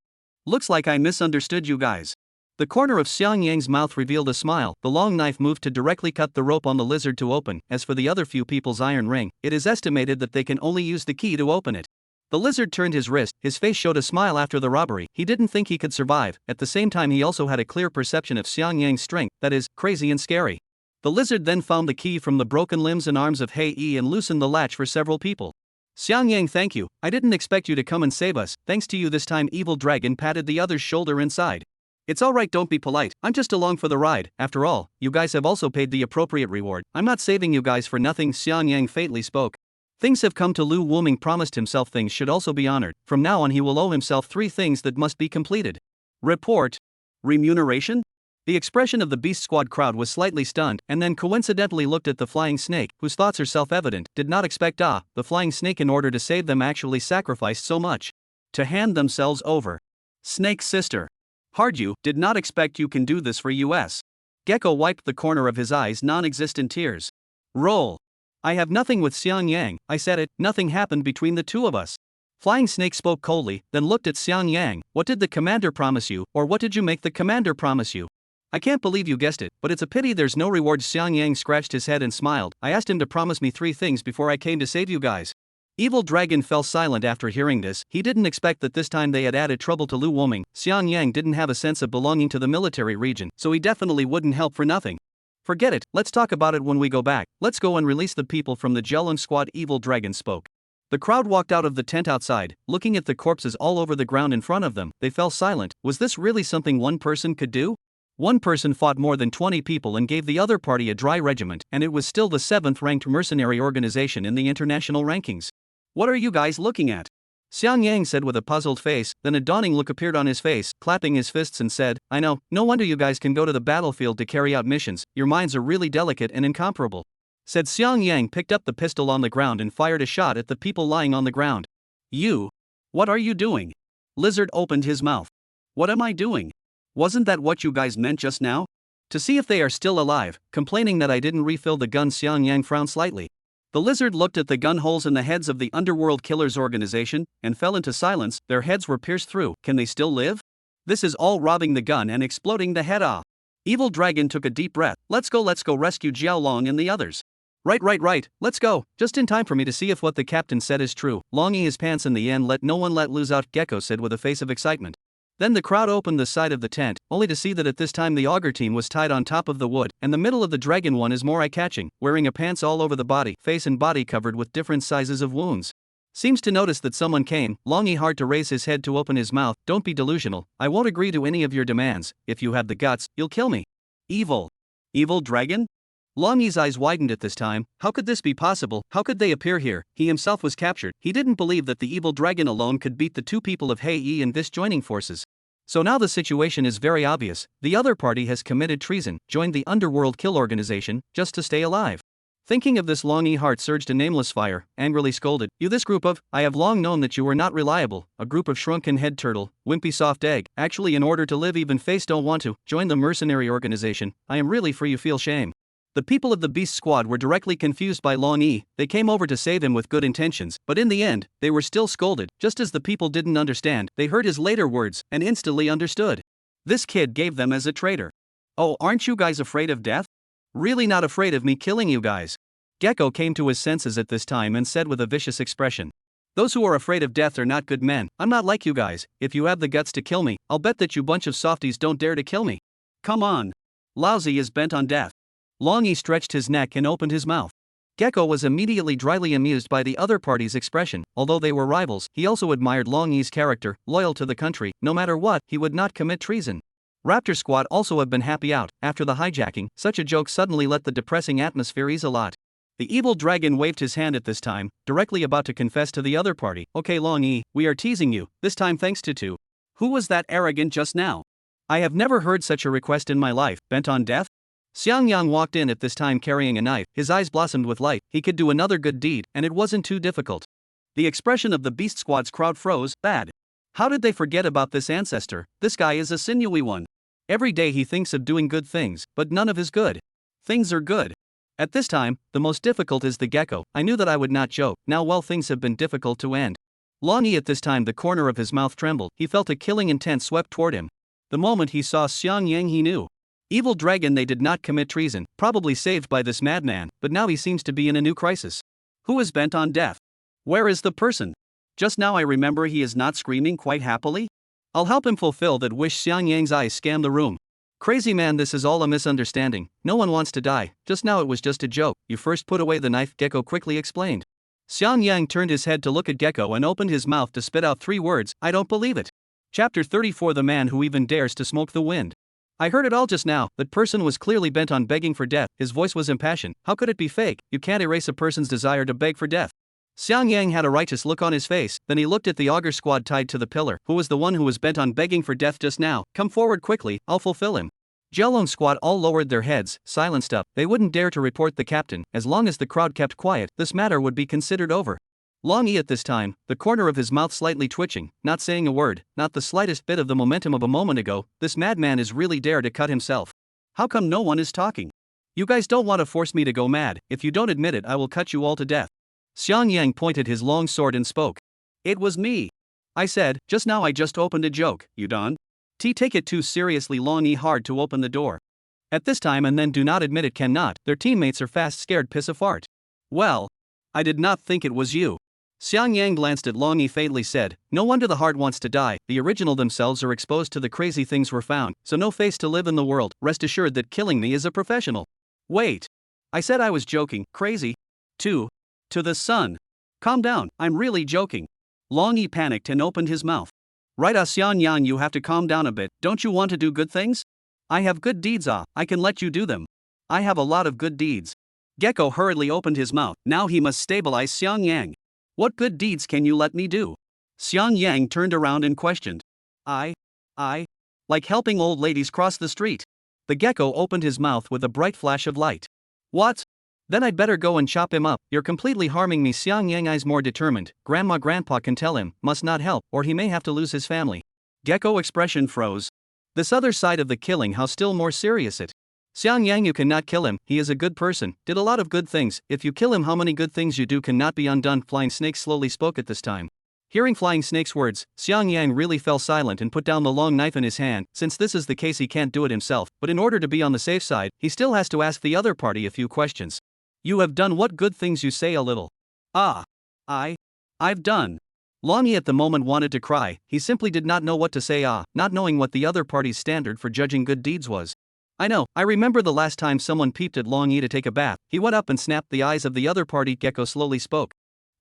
Looks like I misunderstood you guys. The corner of Xiang Yang's mouth revealed a smile. The long knife moved to directly cut the rope on the lizard to open. As for the other few people's iron ring, it is estimated that they can only use the key to open it. The lizard turned his wrist, his face showed a smile after the robbery. He didn't think he could survive. At the same time, he also had a clear perception of Xiang Yang's strength, that is, crazy and scary. The lizard then found the key from the broken limbs and arms of Hei Yi and loosened the latch for several people. Xiang Yang, thank you. I didn't expect you to come and save us. Thanks to you this time. Evil Dragon patted the other's shoulder inside. It's alright, don't be polite. I'm just along for the ride. After all, you guys have also paid the appropriate reward. I'm not saving you guys for nothing. Xiang Yang faintly spoke. Things have come to Lu Wuming promised himself things should also be honored. From now on he will owe himself 3 things that must be completed. Report. Remuneration? The expression of the Beast Squad crowd was slightly stunned, and then coincidentally looked at the flying snake, whose thoughts are self-evident, did not expect the flying snake in order to save them actually sacrificed so much. To hand themselves over. Snake's sister. Hard, you did not expect you can do this for us. Gecko wiped the corner of his eyes, non-existent tears. Roll. I have nothing with Xiang Yang, I said it, nothing happened between the two of us. Flying Snake spoke coldly, then looked at Xiang Yang. What did the commander promise you, or what did you make the commander promise you? I can't believe you guessed it, but it's a pity there's no reward. Xiang Yang scratched his head and smiled. I asked him to promise me 3 things before I came to save you guys. Evil Dragon fell silent after hearing this. He didn't expect that this time they had added trouble to Lu Wuming. Xiang Yang didn't have a sense of belonging to the military region, so he definitely wouldn't help for nothing. Forget it, let's talk about it when we go back. Let's go and release the people from the Jelun Squad. Evil Dragon spoke. The crowd walked out of the tent outside, looking at the corpses all over the ground in front of them. They fell silent. Was this really something one person could do? One person fought more than 20 people and gave the other party a dry regiment, and it was still the 7th-ranked mercenary organization in the international rankings. What are you guys looking at? Xiang Yang said with a puzzled face, then a dawning look appeared on his face, clapping his fists and said, I know, no wonder you guys can go to the battlefield to carry out missions, your minds are really delicate and incomparable. Said Xiang Yang, picked up the pistol on the ground and fired a shot at the people lying on the ground. You? What are you doing? Lizard opened his mouth. What am I doing? Wasn't that what you guys meant just now? To see if they are still alive, complaining that I didn't refill the gun. Xiang Yang frowned slightly. The lizard looked at the gun holes in the heads of the Underworld Killers organization, and fell into silence. Their heads were pierced through. Can they still live? This is all robbing the gun and exploding the head off. Evil Dragon took a deep breath. Let's go rescue Jiao Long and the others. Right, let's go, just in time for me to see if what the captain said is true. Longing his pants in the end, let no one let lose out, Gecko said with a face of excitement. Then the crowd opened the side of the tent, only to see that at this time the auger team was tied on top of the wood, and the middle of the dragon one is more eye-catching, wearing a pants all over the body, face and body covered with different sizes of wounds. Seems to notice that someone came. Longy hard to raise his head to open his mouth. Don't be delusional, I won't agree to any of your demands. If you have the guts, you'll kill me. Evil Dragon? Long Yi's eyes widened at this time. How could this be possible? How could they appear here? He himself was captured. He didn't believe that the evil dragon alone could beat the two people of Hei Yi in this joining forces. So now the situation is very obvious. The other party has committed treason, joined the underworld kill organization, just to stay alive. Thinking of this, Long Yi heart surged a nameless fire, angrily scolded, "You this group of, I have long known that you were not reliable, a group of shrunken head turtle, wimpy soft egg, actually in order to live even face don't want to, join the mercenary organization, I am really for you feel shame." The people of the Beast Squad were directly confused by Long Yi. They came over to save him with good intentions, but in the end, they were still scolded. Just as the people didn't understand, they heard his later words and instantly understood. This kid gave them as a traitor. Oh, aren't you guys afraid of death? Really not afraid of me killing you guys? Gecko came to his senses at this time and said with a vicious expression. Those who are afraid of death are not good men. I'm not like you guys. If you have the guts to kill me, I'll bet that you bunch of softies don't dare to kill me. Come on. Lousy is bent on death. Long Yi stretched his neck and opened his mouth. Gecko was immediately dryly amused by the other party's expression. Although they were rivals, he also admired Long Yi's character, loyal to the country. No matter what, he would not commit treason. Raptor Squad also have been happy out. After the hijacking, such a joke suddenly let the depressing atmosphere ease a lot. The evil dragon waved his hand at this time, directly about to confess to the other party. Okay Long Yi, we are teasing you, this time thanks to two. Who was that arrogant just now? I have never heard such a request in my life, bent on death? Xiang Yang walked in at this time carrying a knife, his eyes blossomed with light. He could do another good deed, and it wasn't too difficult. The expression of the Beast Squad's crowd froze. Bad. How did they forget about this ancestor? This guy is a sinewy one. Every day he thinks of doing good things, but none of his good things are good. At this time, the most difficult is the gecko. I knew that I would not joke. Now well, things have been difficult to end. Long Yi at this time the corner of his mouth trembled. He felt a killing intent swept toward him. The moment he saw Xiang Yang he knew. Evil dragon, they did not commit treason, probably saved by this madman, but now he seems to be in a new crisis. Who is bent on death? Where is the person? Just now I remember he is not screaming quite happily. I'll help him fulfill that wish. Xiang Yang's eyes scanned the room. Crazy man, this is all a misunderstanding. No one wants to die. Just now it was just a joke. You first put away the knife, Gecko quickly explained. Xiang Yang turned his head to look at Gecko and opened his mouth to spit out 3 words. I don't believe it. Chapter 34, The Man Who Even Dares to Smoke the Wind. I heard it all just now. That person was clearly bent on begging for death. His voice was impassioned. How could it be fake? You can't erase a person's desire to beg for death. Xiang Yang had a righteous look on his face. Then he looked at the augur squad tied to the pillar. Who was the one who was bent on begging for death just now? Come forward quickly, I'll fulfill him. Jelong squad all lowered their heads, silenced up. They wouldn't dare to report the captain. As long as the crowd kept quiet, this matter would be considered over. Long Yi at this time, the corner of his mouth slightly twitching, not saying a word, not the slightest bit of the momentum of a moment ago. This madman is really dare to cut himself. How come no one is talking? You guys don't want to force me to go mad. If you don't admit it, I will cut you all to death. Xiang Yang pointed his long sword and spoke. It was me. I said, just now I just opened a joke, you done? Take it too seriously. Long Yi hard to open the door. At this time and then do not admit it cannot, their teammates are fast scared piss a fart. Well, I did not think it was you. Xiang Yang glanced at Long Yi fatally said, no wonder the heart wants to die. The original themselves are exposed to the crazy things we're found, so no face to live in the world. Rest assured that killing me is a professional. Wait. I said I was joking. Crazy? To the sun. Calm down, I'm really joking. Long Yi panicked and opened his mouth. Right, Xiang Yang, you have to calm down a bit. Don't you want to do good things? I have good deeds, I can let you do them. I have a lot of good deeds. Gecko hurriedly opened his mouth. Now he must stabilize Xiang Yang. What good deeds can you let me do? Xiang Yang turned around and questioned. I like helping old ladies cross the street. The gecko opened his mouth with a bright flash of light. What? Then I'd better go and chop him up. You're completely harming me. Xiang Yang eyes more determined. Grandpa can tell him, must not help, or he may have to lose his family. Gecko expression froze. This other side of the killing, how still more serious it. Xiang Yang, you cannot kill him. He is a good person, did a lot of good things. If you kill him, how many good things you do cannot be undone. Flying Snake slowly spoke at this time. Hearing Flying Snake's words, Xiang Yang really fell silent and put down the long knife in his hand. Since this is the case, he can't do it himself, but in order to be on the safe side, he still has to ask the other party a few questions. You have done what good things? You say a little. I've done. Long Yi at the moment wanted to cry. He simply did not know what to say, not knowing what the other party's standard for judging good deeds was. I know, I remember the last time someone peeped at Long Yi to take a bath. He went up and snapped the eyes of the other party. Gecko slowly spoke.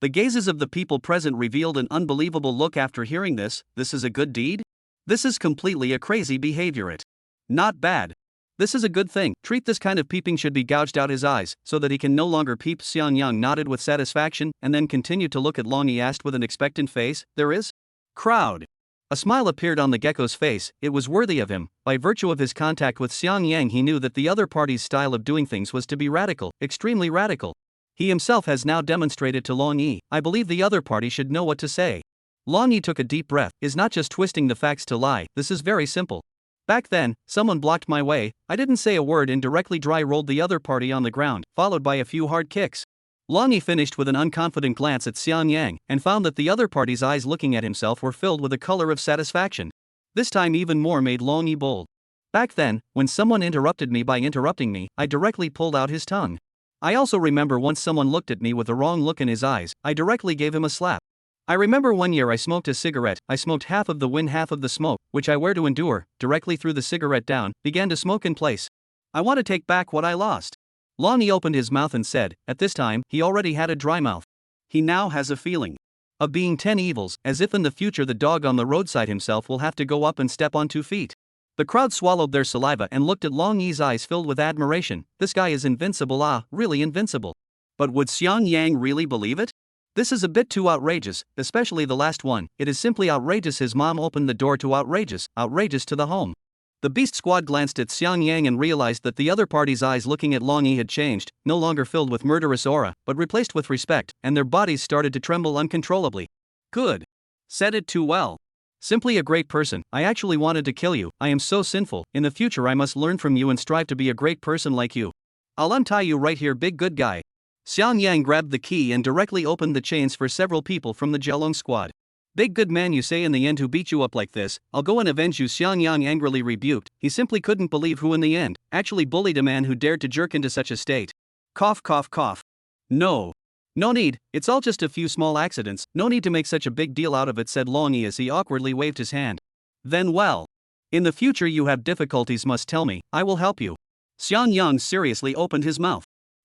The gazes of the people present revealed an unbelievable look after hearing this. This is a good deed? This is completely a crazy behavior. It. Not bad. This is a good thing. Treat this kind of peeping should be gouged out his eyes, so that he can no longer peep. Xiang Yang nodded with satisfaction, and then continued to look at Long Yi. Asked with an expectant face, there is? Crowd. A smile appeared on the gecko's face. It was worthy of him. By virtue of his contact with Xiang Yang, he knew that the other party's style of doing things was to be radical, extremely radical. He himself has now demonstrated to Long Yi. I believe the other party should know what to say. Long Yi took a deep breath. Is not just twisting the facts to lie. This is very simple. Back then, someone blocked my way. I didn't say a word and directly dry rolled the other party on the ground, followed by a few hard kicks. Long Yi finished with an unconfident glance at Xiang Yang, and found that the other party's eyes looking at himself were filled with a color of satisfaction. This time even more made Long Yi bold. Back then, when someone interrupted me by interrupting me, I directly pulled out his tongue. I also remember once someone looked at me with the wrong look in his eyes, I directly gave him a slap. I remember one year I smoked a cigarette. I smoked half of the wind, half of the smoke, which I were to endure, directly threw the cigarette down, began to smoke in place. I want to take back what I lost. Long Yi opened his mouth and said, at this time, he already had a dry mouth. He now has a feeling of being 10 evils, as if in the future the dog on the roadside himself will have to go up and step on 2 feet. The crowd swallowed their saliva and looked at Long Yi's eyes filled with admiration. This guy is invincible, really invincible. But would Xiang Yang really believe it? This is a bit too outrageous, especially the last one. It is simply outrageous. His mom opened the door to outrageous to the home. The beast squad glanced at Xiang Yang and realized that the other party's eyes looking at Long Yi had changed, no longer filled with murderous aura, but replaced with respect, and their bodies started to tremble uncontrollably. Good. Said it too well. Simply a great person. I actually wanted to kill you. I am so sinful. In the future I must learn from you and strive to be a great person like you. I'll untie you right here, big good guy. Xiang Yang grabbed the key and directly opened the chains for several people from the Jelong squad. Big good man, you say in the end, who beat you up like this? I'll go and avenge you. Xiang Yang angrily rebuked. He simply couldn't believe who in the end actually bullied a man who dared to jerk into such a state. Cough cough cough. No need, it's all just a few small accidents, no need to make such a big deal out of it, said Long Yi as he awkwardly waved his hand. Then well, in the future you have difficulties, must tell me, I will help you. Xiang Yang seriously opened his mouth.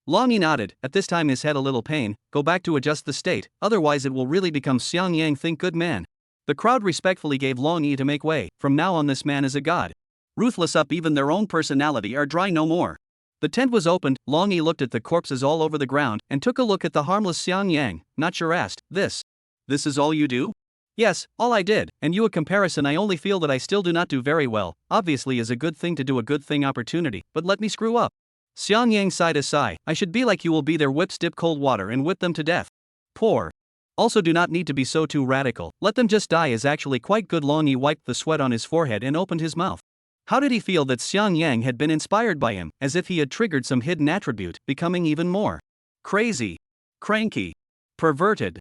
Long Yi nodded, at this time his head a little pain. Go back to adjust the state, otherwise it will really become Xiang Yang. Think good man. The crowd respectfully gave Long Yi to make way. From now on this man is a god. Ruthless up, even their own personality are dry no more. The tent was opened. Long Yi looked at the corpses all over the ground, and took a look at the harmless Xiang Yang. Not sure, asked, This is all you do? Yes, all I did, and you a comparison. I only feel that I still do not do very well. Obviously is a good thing to do a good thing opportunity, but let me screw up. Xiang Yang sighed a sigh. I should be like you will be their whips, dip cold water and whip them to death. Poor. Also do not need to be so too radical, let them just die is actually quite good. Long Yi wiped the sweat on his forehead and opened his mouth. How did he feel that Xiang Yang had been inspired by him, as if he had triggered some hidden attribute, becoming even more crazy, cranky, perverted.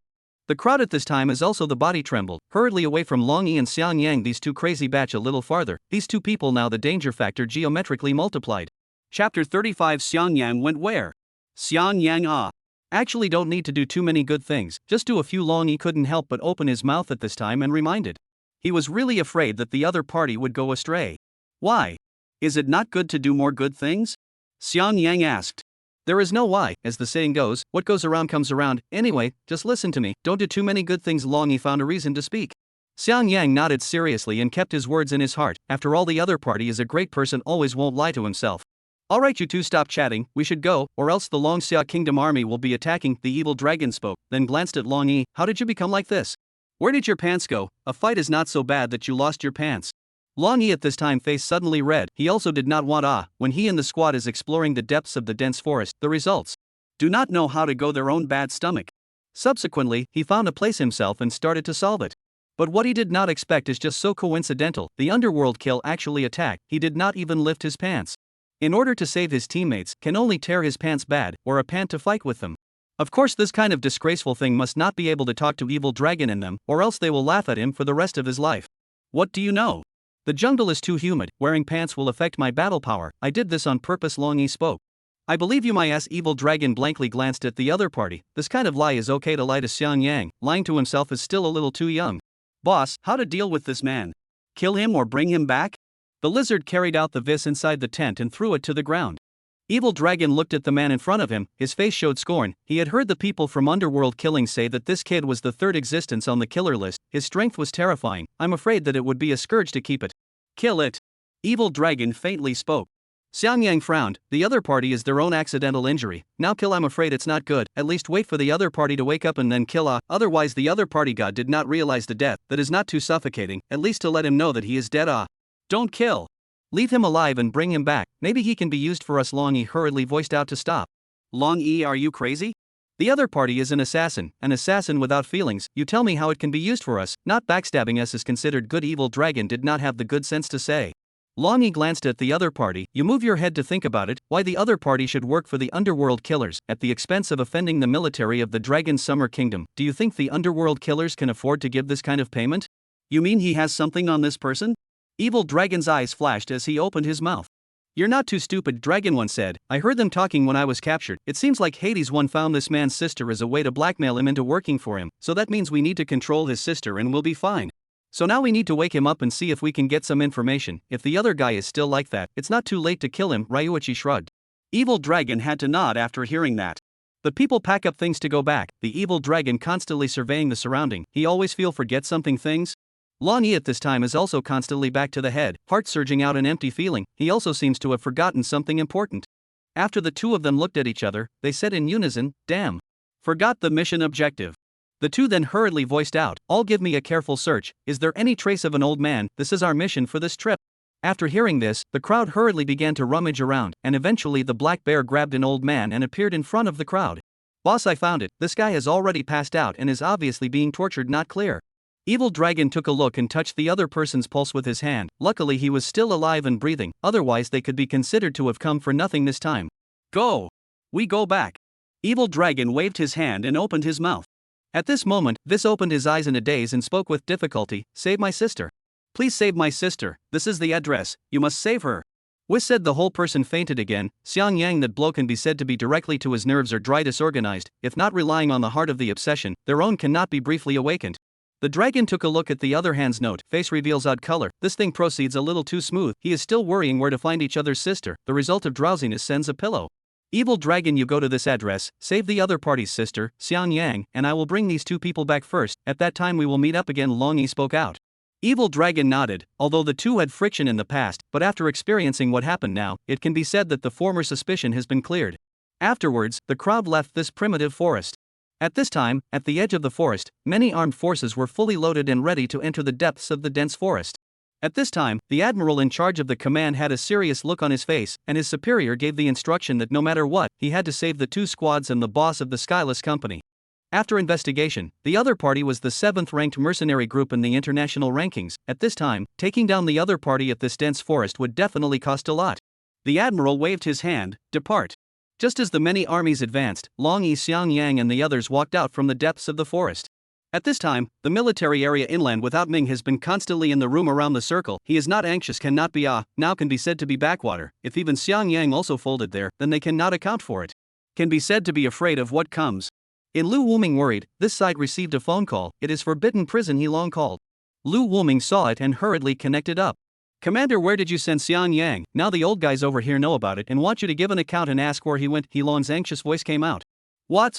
The crowd at this time as also the body trembled, hurriedly away from Long Yi and Xiang Yang. These two crazy batch a little farther, these two people now the danger factor geometrically multiplied. Chapter 35. Xiang Yang went where? Xiang Yang actually don't need to do too many good things, just do a few. Long Yi couldn't help but open his mouth at this time and reminded. He was really afraid that the other party would go astray. Why? Is it not good to do more good things? Xiang Yang asked. There is no why, as the saying goes, what goes around comes around. Anyway, just listen to me, don't do too many good things. Long Yi found a reason to speak. Xiang Yang nodded seriously and kept his words in his heart. After all, the other party is a great person, always won't lie to himself. Alright, you two stop chatting, we should go, or else the Long Xia Kingdom army will be attacking. The evil dragon spoke, then glanced at Long Yi. How did you become like this? Where did your pants go? A fight is not so bad that you lost your pants. Long Yi at this time face suddenly red. He also did not want when he and the squad is exploring the depths of the dense forest, the results do not know how to go their own bad stomach. Subsequently, he found a place himself and started to solve it. But what he did not expect is just so coincidental. The underworld kill actually attacked. He did not even lift his pants. In order to save his teammates, can only tear his pants bad, or a pant to fight with them. Of course this kind of disgraceful thing must not be able to talk to evil dragon in them, or else they will laugh at him for the rest of his life. What do you know? The jungle is too humid, wearing pants will affect my battle power, I did this on purpose. Long Yi spoke. I believe you, my ass. Evil dragon blankly glanced at the other party. This kind of lie is okay to lie to Xiang Yang, lying to himself is still a little too young. Boss, how to deal with this man? Kill him or bring him back? The lizard carried out the vis inside the tent and threw it to the ground. Evil dragon looked at the man in front of him, his face showed scorn. He had heard the people from underworld killing say that this kid was the third existence on the killer list. His strength was terrifying. I'm afraid that it would be a scourge to keep it. Kill it. Evil dragon faintly spoke. Xiang Yang frowned. The other party is their own accidental injury. Now kill, I'm afraid it's not good. At least wait for the other party to wake up and then kill. Otherwise the other party god did not realize the death. That is not too suffocating, at least to let him know that he is dead. Don't kill. Leave him alive and bring him back. Maybe he can be used for us. Long Yi hurriedly voiced out to stop. Long Yi, are you crazy? The other party is an assassin without feelings. You tell me how it can be used for us. Not backstabbing us is considered good. Evil dragon did not have the good sense to say. Long Yi glanced at the other party. You move your head to think about it, why the other party should work for the underworld killers, at the expense of offending the military of the Dragon Summer Kingdom. Do you think the underworld killers can afford to give this kind of payment? You mean he has something on this person? Evil Dragon's eyes flashed as he opened his mouth. You're not too stupid, Dragon One said. I heard them talking when I was captured. It seems like Hades One found this man's sister as a way to blackmail him into working for him, so that means we need to control his sister and we'll be fine. So now we need to wake him up and see if we can get some information. If the other guy is still like that, it's not too late to kill him. Ryuichi shrugged. Evil Dragon had to nod after hearing that. The people pack up things to go back, the evil dragon constantly surveying the surrounding. He always forget something things? Long Yi at this time is also constantly back to the head, heart surging out an empty feeling. He also seems to have forgotten something important. After the two of them looked at each other, they said in unison, damn. Forgot the mission objective. The two then hurriedly voiced out, all give me a careful search. Is there any trace of an old man? This is our mission for this trip. After hearing this, the crowd hurriedly began to rummage around, and eventually the black bear grabbed an old man and appeared in front of the crowd. Boss, I found it. This guy has already passed out and is obviously being tortured. Not clear. Evil Dragon took a look and touched the other person's pulse with his hand. Luckily he was still alive and breathing, otherwise they could be considered to have come for nothing this time. Go! We go back. Evil Dragon waved his hand and opened his mouth. At this moment, Vis opened his eyes in a daze and spoke with difficulty, save my sister. Please save my sister, this is the address, you must save her. Whis said the whole person fainted again. Xiang Yang, that blow can be said to be directly to his nerves or dry disorganized, if not relying on the heart of the obsession, their own cannot be briefly awakened. The dragon took a look at the other hand's note. Face reveals odd color. This thing proceeds a little too smooth. He is still worrying where to find each other's sister. The result of drowsiness sends a pillow. Evil dragon, you go to this address, save the other party's sister, Xiang Yang, and I will bring these two people back first. At that time we will meet up again. Long Yi spoke out. Evil dragon nodded, although the two had friction in the past, but after experiencing what happened now, it can be said that the former suspicion has been cleared. Afterwards, the crowd left this primitive forest. At this time, at the edge of the forest, many armed forces were fully loaded and ready to enter the depths of the dense forest. At this time, the admiral in charge of the command had a serious look on his face, and his superior gave the instruction that no matter what, he had to save the two squads and the boss of the Skyless Company. After investigation, the other party was the 7th-ranked mercenary group in the international rankings. At this time, taking down the other party at this dense forest would definitely cost a lot. The admiral waved his hand, depart. Just as the many armies advanced, Long Yi, Xiang Yang and the others walked out from the depths of the forest. At this time, the military area inland without Ming has been constantly in the room around the circle. He is not anxious, cannot be now can be said to be backwater. If even Xiang Yang also folded there, then they cannot account for it. Can be said to be afraid of what comes. In Lu Wuming worried, this side received a phone call. It is forbidden prison, he long called. Lu Wuming saw it and hurriedly connected up. Commander, where did you send Xiang Yang? Now the old guys over here know about it and want you to give an account and ask where he went. He Long's anxious voice came out. What?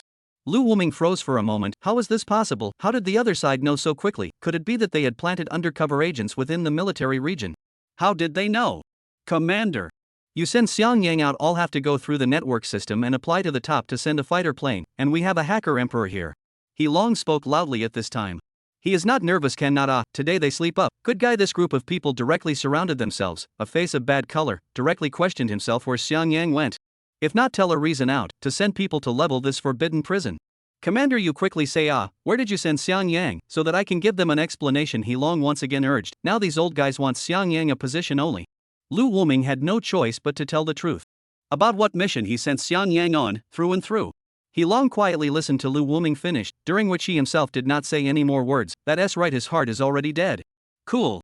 Lu Wuming froze for a moment. How is this possible? How did the other side know so quickly? Could it be that they had planted undercover agents within the military region? How did they know? Commander. You send Xiang Yang out, all have to go through the network system and apply to the top to send a fighter plane, and we have a hacker emperor here. He Long spoke loudly at this time. He is not nervous, cannot today they sleep up. Good guy. This group of people directly surrounded themselves, a face of bad color, directly questioned himself where Xiang Yang went. If not, tell a reason out, to send people to level this forbidden prison. Commander, you quickly say where did you send Xiang Yang, so that I can give them an explanation, he Long once again urged. Now these old guys want Xiang Yang a position only. Lu Wuming had no choice but to tell the truth. About what mission he sent Xiang Yang on, through and through. He Long quietly listened to Lu Wuming finish, during which he himself did not say any more words. That's right, his heart is already dead. Cool.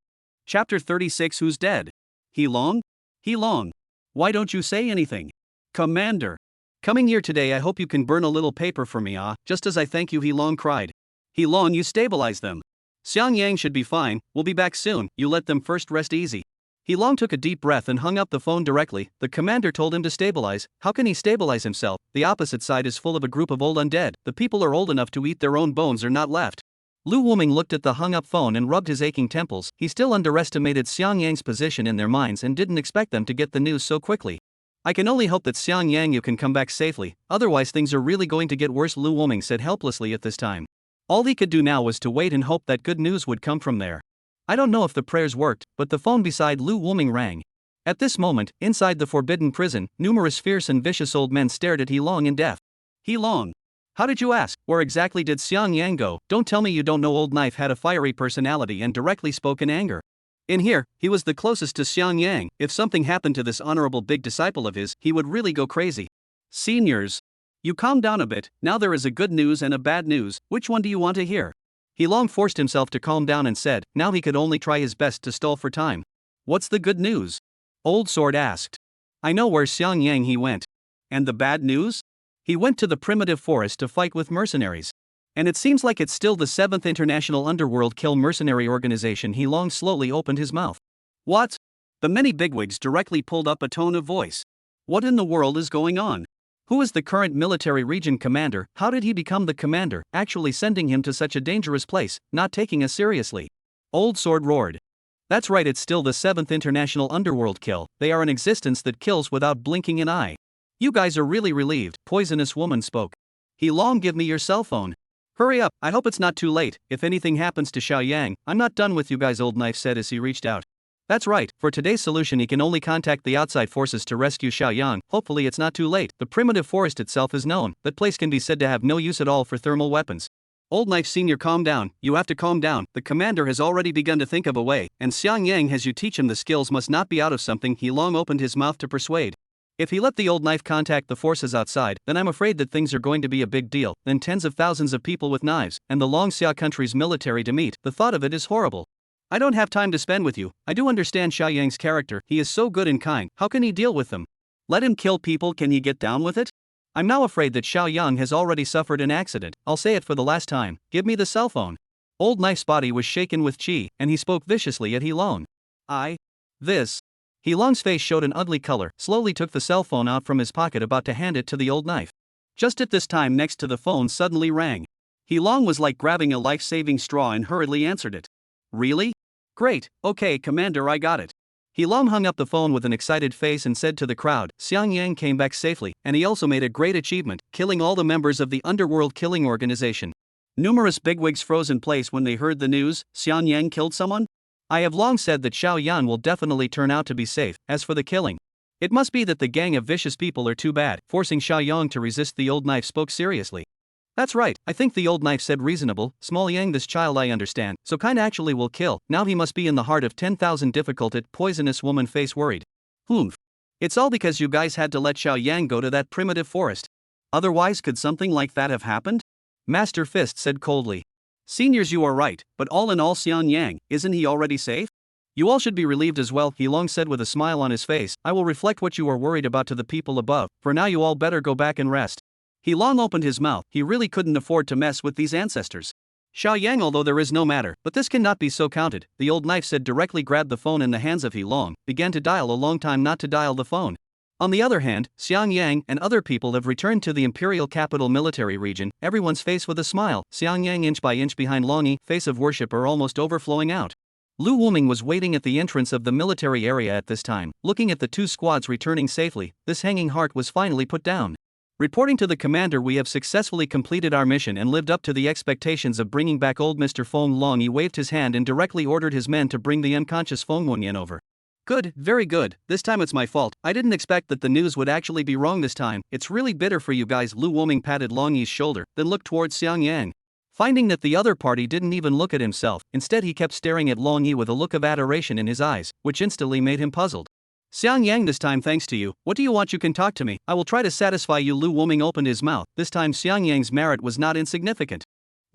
Chapter 36, Who's dead? He Long? He Long. Why don't you say anything? Commander. Coming here today, I hope you can burn a little paper for me, just as I thank you, he Long cried. He Long, you stabilize them. Xiang Yang should be fine, we'll be back soon, you let them first rest easy. He Long took a deep breath and hung up the phone directly. The commander told him to stabilize. How can he stabilize himself? The opposite side is full of a group of old undead. The people are old enough to eat their own bones or not left. Lu Wuming looked at the hung-up phone and rubbed his aching temples. He still underestimated Xiang Yang's position in their minds and didn't expect them to get the news so quickly. I can only hope that Xiang Yang you can come back safely, otherwise things are really going to get worse, Lu Wuming said helplessly at this time. All he could do now was to wait and hope that good news would come from there. I don't know if the prayers worked, but the phone beside Lu Wuming rang. At this moment, inside the forbidden prison, numerous fierce and vicious old men stared at He Long in death. He Long. How did you ask? Where exactly did Xiang Yang go? Don't tell me you don't know. Old Knife had a fiery personality and directly spoke in anger. In here, he was the closest to Xiang Yang. If something happened to this honorable big disciple of his, he would really go crazy. Seniors. You calm down a bit. Now there is a good news and a bad news. Which one do you want to hear? He Long forced himself to calm down and said, now he could only try his best to stall for time. What's the good news? Old Sword asked. I know where Xiang Yang he went. And the bad news? He went to the primitive forest to fight with mercenaries. And it seems like it's still the 7th International Underworld Kill Mercenary Organization. He Long slowly opened his mouth. What? The many bigwigs directly pulled up a tone of voice. What in the world is going on? Who is the current military region commander? How did he become the commander, actually sending him to such a dangerous place, not taking us seriously? Old Sword roared. That's right, it's still the 7th International Underworld Kill. They are an existence that kills without blinking an eye. You guys are really relieved, Poisonous Woman spoke. He Long, give me your cell phone. Hurry up, I hope it's not too late. If anything happens to Xiao Yang, I'm not done with you guys, Old Knife said as he reached out. That's right, for today's solution he can only contact the outside forces to rescue Xiao Yang. Hopefully it's not too late. The primitive forest itself is known. That place can be said to have no use at all for thermal weapons. Old Knife Senior, calm down. You have to calm down. The commander has already begun to think of a way, and Xiang Yang has you teach him the skills must not be out of something. He Long opened his mouth to persuade. If he let the Old Knife contact the forces outside, then I'm afraid that things are going to be a big deal. Then tens of thousands of people with knives, and the Long Xia country's military to meet. The thought of it is horrible. I don't have time to spend with you. I do understand Xiao Yang's character. He is so good and kind. How can he deal with them? Let him kill people. Can he get down with it? I'm now afraid that Xiao Yang has already suffered an accident. I'll say it for the last time. Give me the cell phone. Old Knife's body was shaken with chi, and he spoke viciously at He Long. This. He Long's face showed an ugly color, slowly took the cell phone out from his pocket, about to hand it to the Old Knife. Just at this time, next to the phone suddenly rang. He Long was like grabbing a life-saving straw and hurriedly answered it. Really? Great, okay Commander, I got it. He Long hung up the phone with an excited face and said to the crowd, Xiang Yang came back safely, and he also made a great achievement, killing all the members of the Underworld Killing Organization. Numerous bigwigs froze in place when they heard the news. Xiang Yang killed someone? I have long said that Xiao Yan will definitely turn out to be safe. As for the killing, it must be that the gang of vicious people are too bad. Forcing Xiao Yang to resist, the Old Knife spoke seriously. That's right, I think the Old Knife said reasonable. Small Yang, this child I understand, so kind actually will kill. Now he must be in the heart of 10,000 difficult. It Poisonous Woman face worried. Humph. It's all because you guys had to let Xiao Yang go to that primitive forest. Otherwise, could something like that have happened? Master Fist said coldly. Seniors, you are right, but all in all, Xiang Yang, isn't he already safe? You all should be relieved as well, He Long said with a smile on his face. I will reflect what you are worried about to the people above. For now you all better go back and rest. He Long opened his mouth. He really couldn't afford to mess with these ancestors. Xiao Yang, although there is no matter, but this cannot be so counted, the Old Knife said, directly grabbed the phone in the hands of He Long, began to dial. A long time not to dial the phone. On the other hand, Xiang Yang and other people have returned to the Imperial Capital military region, everyone's face with a smile. Xiang Yang inch by inch behind Longy, face of worship are almost overflowing out. Lu Wuming was waiting at the entrance of the military area at this time, looking at the two squads returning safely. This hanging heart was finally put down. Reporting to the commander, we have successfully completed our mission and lived up to the expectations of bringing back old Mr. Feng Long. He waved his hand and directly ordered his men to bring the unconscious Feng Wenyan over. Good, very good. This time it's my fault. I didn't expect that the news would actually be wrong this time. It's really bitter for you guys. Lu Wuming patted Long Yi's shoulder, then looked towards Xiang Yang. Finding that the other party didn't even look at himself, instead he kept staring at Long Yi with a look of adoration in his eyes, which instantly made him puzzled. Xiang Yang, this time thanks to you. What do you want? You can talk to me. I will try to satisfy you. Lu Wuming opened his mouth. This time Xiang Yang's merit was not insignificant.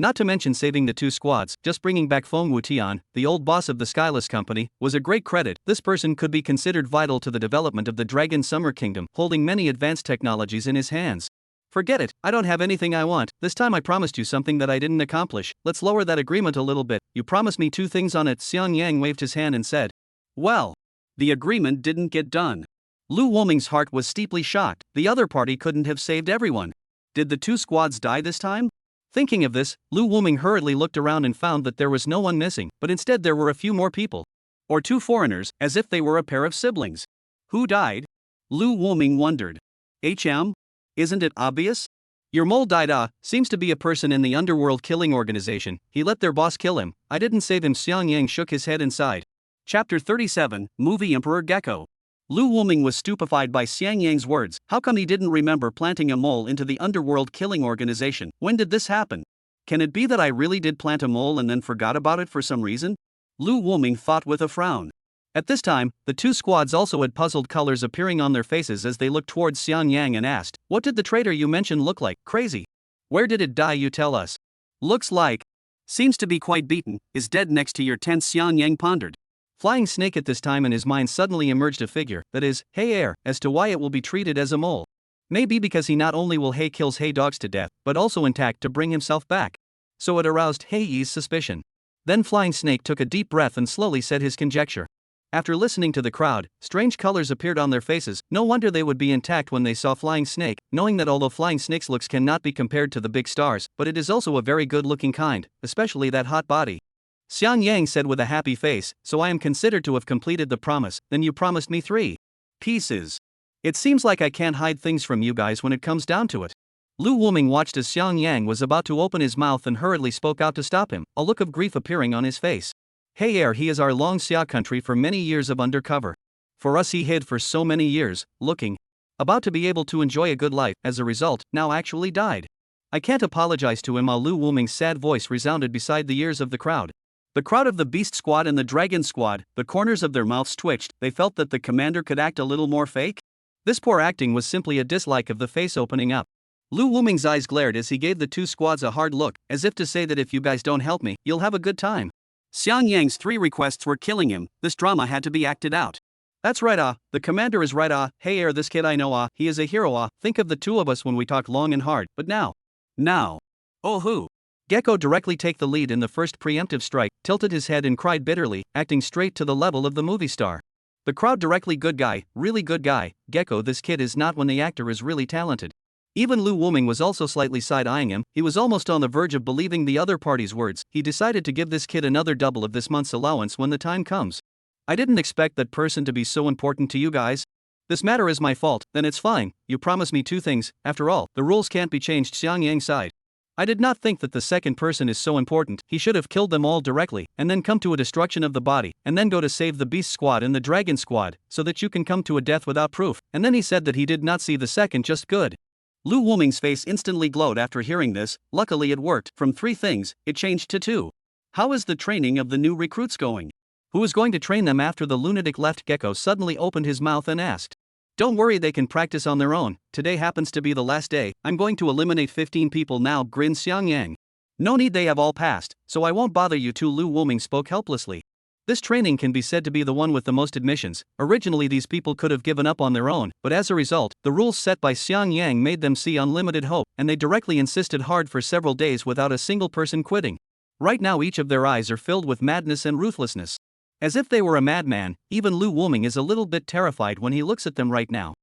Not to mention saving the two squads, just bringing back Feng Wutian, the old boss of the Skyless Company, was a great credit. This person could be considered vital to the development of the Dragon Summer Kingdom, holding many advanced technologies in his hands. Forget it, I don't have anything I want. This time I promised you something that I didn't accomplish. Let's lower that agreement a little bit. You promised me two things on it. Xiang Yang waved his hand and said, well, the agreement didn't get done. Lu Wuming's heart was steeply shocked. The other party couldn't have saved everyone. Did the two squads die this time? Thinking of this, Lu Wuming hurriedly looked around and found that there was no one missing, but instead there were a few more people. Or two foreigners, as if they were a pair of siblings. Who died? Lu Wuming wondered. Isn't it obvious? Your mole died. Seems to be a person in the underworld killing organization. He let their boss kill him. I didn't save him. Xiang Yang shook his head inside. Chapter 37, Movie Emperor Gecko. Lu Wuming was stupefied by Xiang Yang's words. How come he didn't remember planting a mole into the underworld killing organization? When did this happen? Can it be that I really did plant a mole and then forgot about it for some reason? Lu Wuming thought with a frown. At this time, the two squads also had puzzled colors appearing on their faces as they looked towards Xiang Yang and asked, "What did the traitor you mentioned look like? Crazy. Where did it die, you tell us?" Looks like. Seems to be quite beaten, is dead next to your tent, Xiang Yang pondered. Flying Snake at this time in his mind suddenly emerged a figure, that is, Hey Air, as to why it will be treated as a mole. Maybe because he not only will Hey kills Hey dogs to death, but also intact to bring himself back. So it aroused Hey Yi's suspicion. Then Flying Snake took a deep breath and slowly said his conjecture. After listening to the crowd, strange colors appeared on their faces. No wonder they would be intact when they saw Flying Snake, knowing that although Flying Snake's looks cannot be compared to the big stars, but it is also a very good-looking kind, especially that hot body. Xiang Yang said with a happy face, "So I am considered to have completed the promise. Then you promised me 3 pieces. It seems like I can't hide things from you guys when it comes down to it." Lu Wuming watched as Xiang Yang was about to open his mouth and hurriedly spoke out to stop him, a look of grief appearing on his face. Hey Air, he is our Long Xia country for many years of undercover. For us he hid for so many years, looking about to be able to enjoy a good life, as a result, now actually died. I can't apologize to him. Lu Wuming's sad voice resounded beside the ears of the crowd. The crowd of the Beast Squad and the Dragon Squad, the corners of their mouths twitched. They felt that the commander could act a little more fake. This poor acting was simply a dislike of the face opening up. Lu Wuming's eyes glared as he gave the two squads a hard look, as if to say that if you guys don't help me, you'll have a good time. Xiang Yang's 3 requests were killing him. This drama had to be acted out. That's right, the commander is right, Hey Air, this kid I know, he is a hero, think of the two of us when we talk long and hard, but now. Oh who? Gecko directly take the lead in the first preemptive strike, tilted his head and cried bitterly, acting straight to the level of the movie star. The crowd directly good guy, really good guy, Gecko this kid is not when the actor is really talented. Even Lu Wuming was also slightly side-eyeing him. He was almost on the verge of believing the other party's words. He decided to give this kid another double of this month's allowance when the time comes. I didn't expect that person to be so important to you guys. This matter is my fault, then it's fine. You promised me 2 things, after all, the rules can't be changed. Xiang Yang sighed. I did not think that the second person is so important. He should have killed them all directly, and then come to a destruction of the body, and then go to save the Beast Squad and the Dragon Squad, so that you can come to a death without proof. And then he said that he did not see the second just good. Lu Wuming's face instantly glowed after hearing this. Luckily it worked. From 3 things, it changed to 2. How is the training of the new recruits going? Who is going to train them after the lunatic left? Gecko suddenly opened his mouth and asked. Don't worry, they can practice on their own. Today happens to be the last day. I'm going to eliminate 15 people now, grinned Xiang Yang. No need, they have all passed, so I won't bother you two. Lu Wuming spoke helplessly. This training can be said to be the one with the most admissions. Originally these people could have given up on their own, but as a result, the rules set by Xiang Yang made them see unlimited hope, and they directly insisted hard for several days without a single person quitting. Right now each of their eyes are filled with madness and ruthlessness. As if they were a madman, even Lu Wuming is a little bit terrified when he looks at them right now.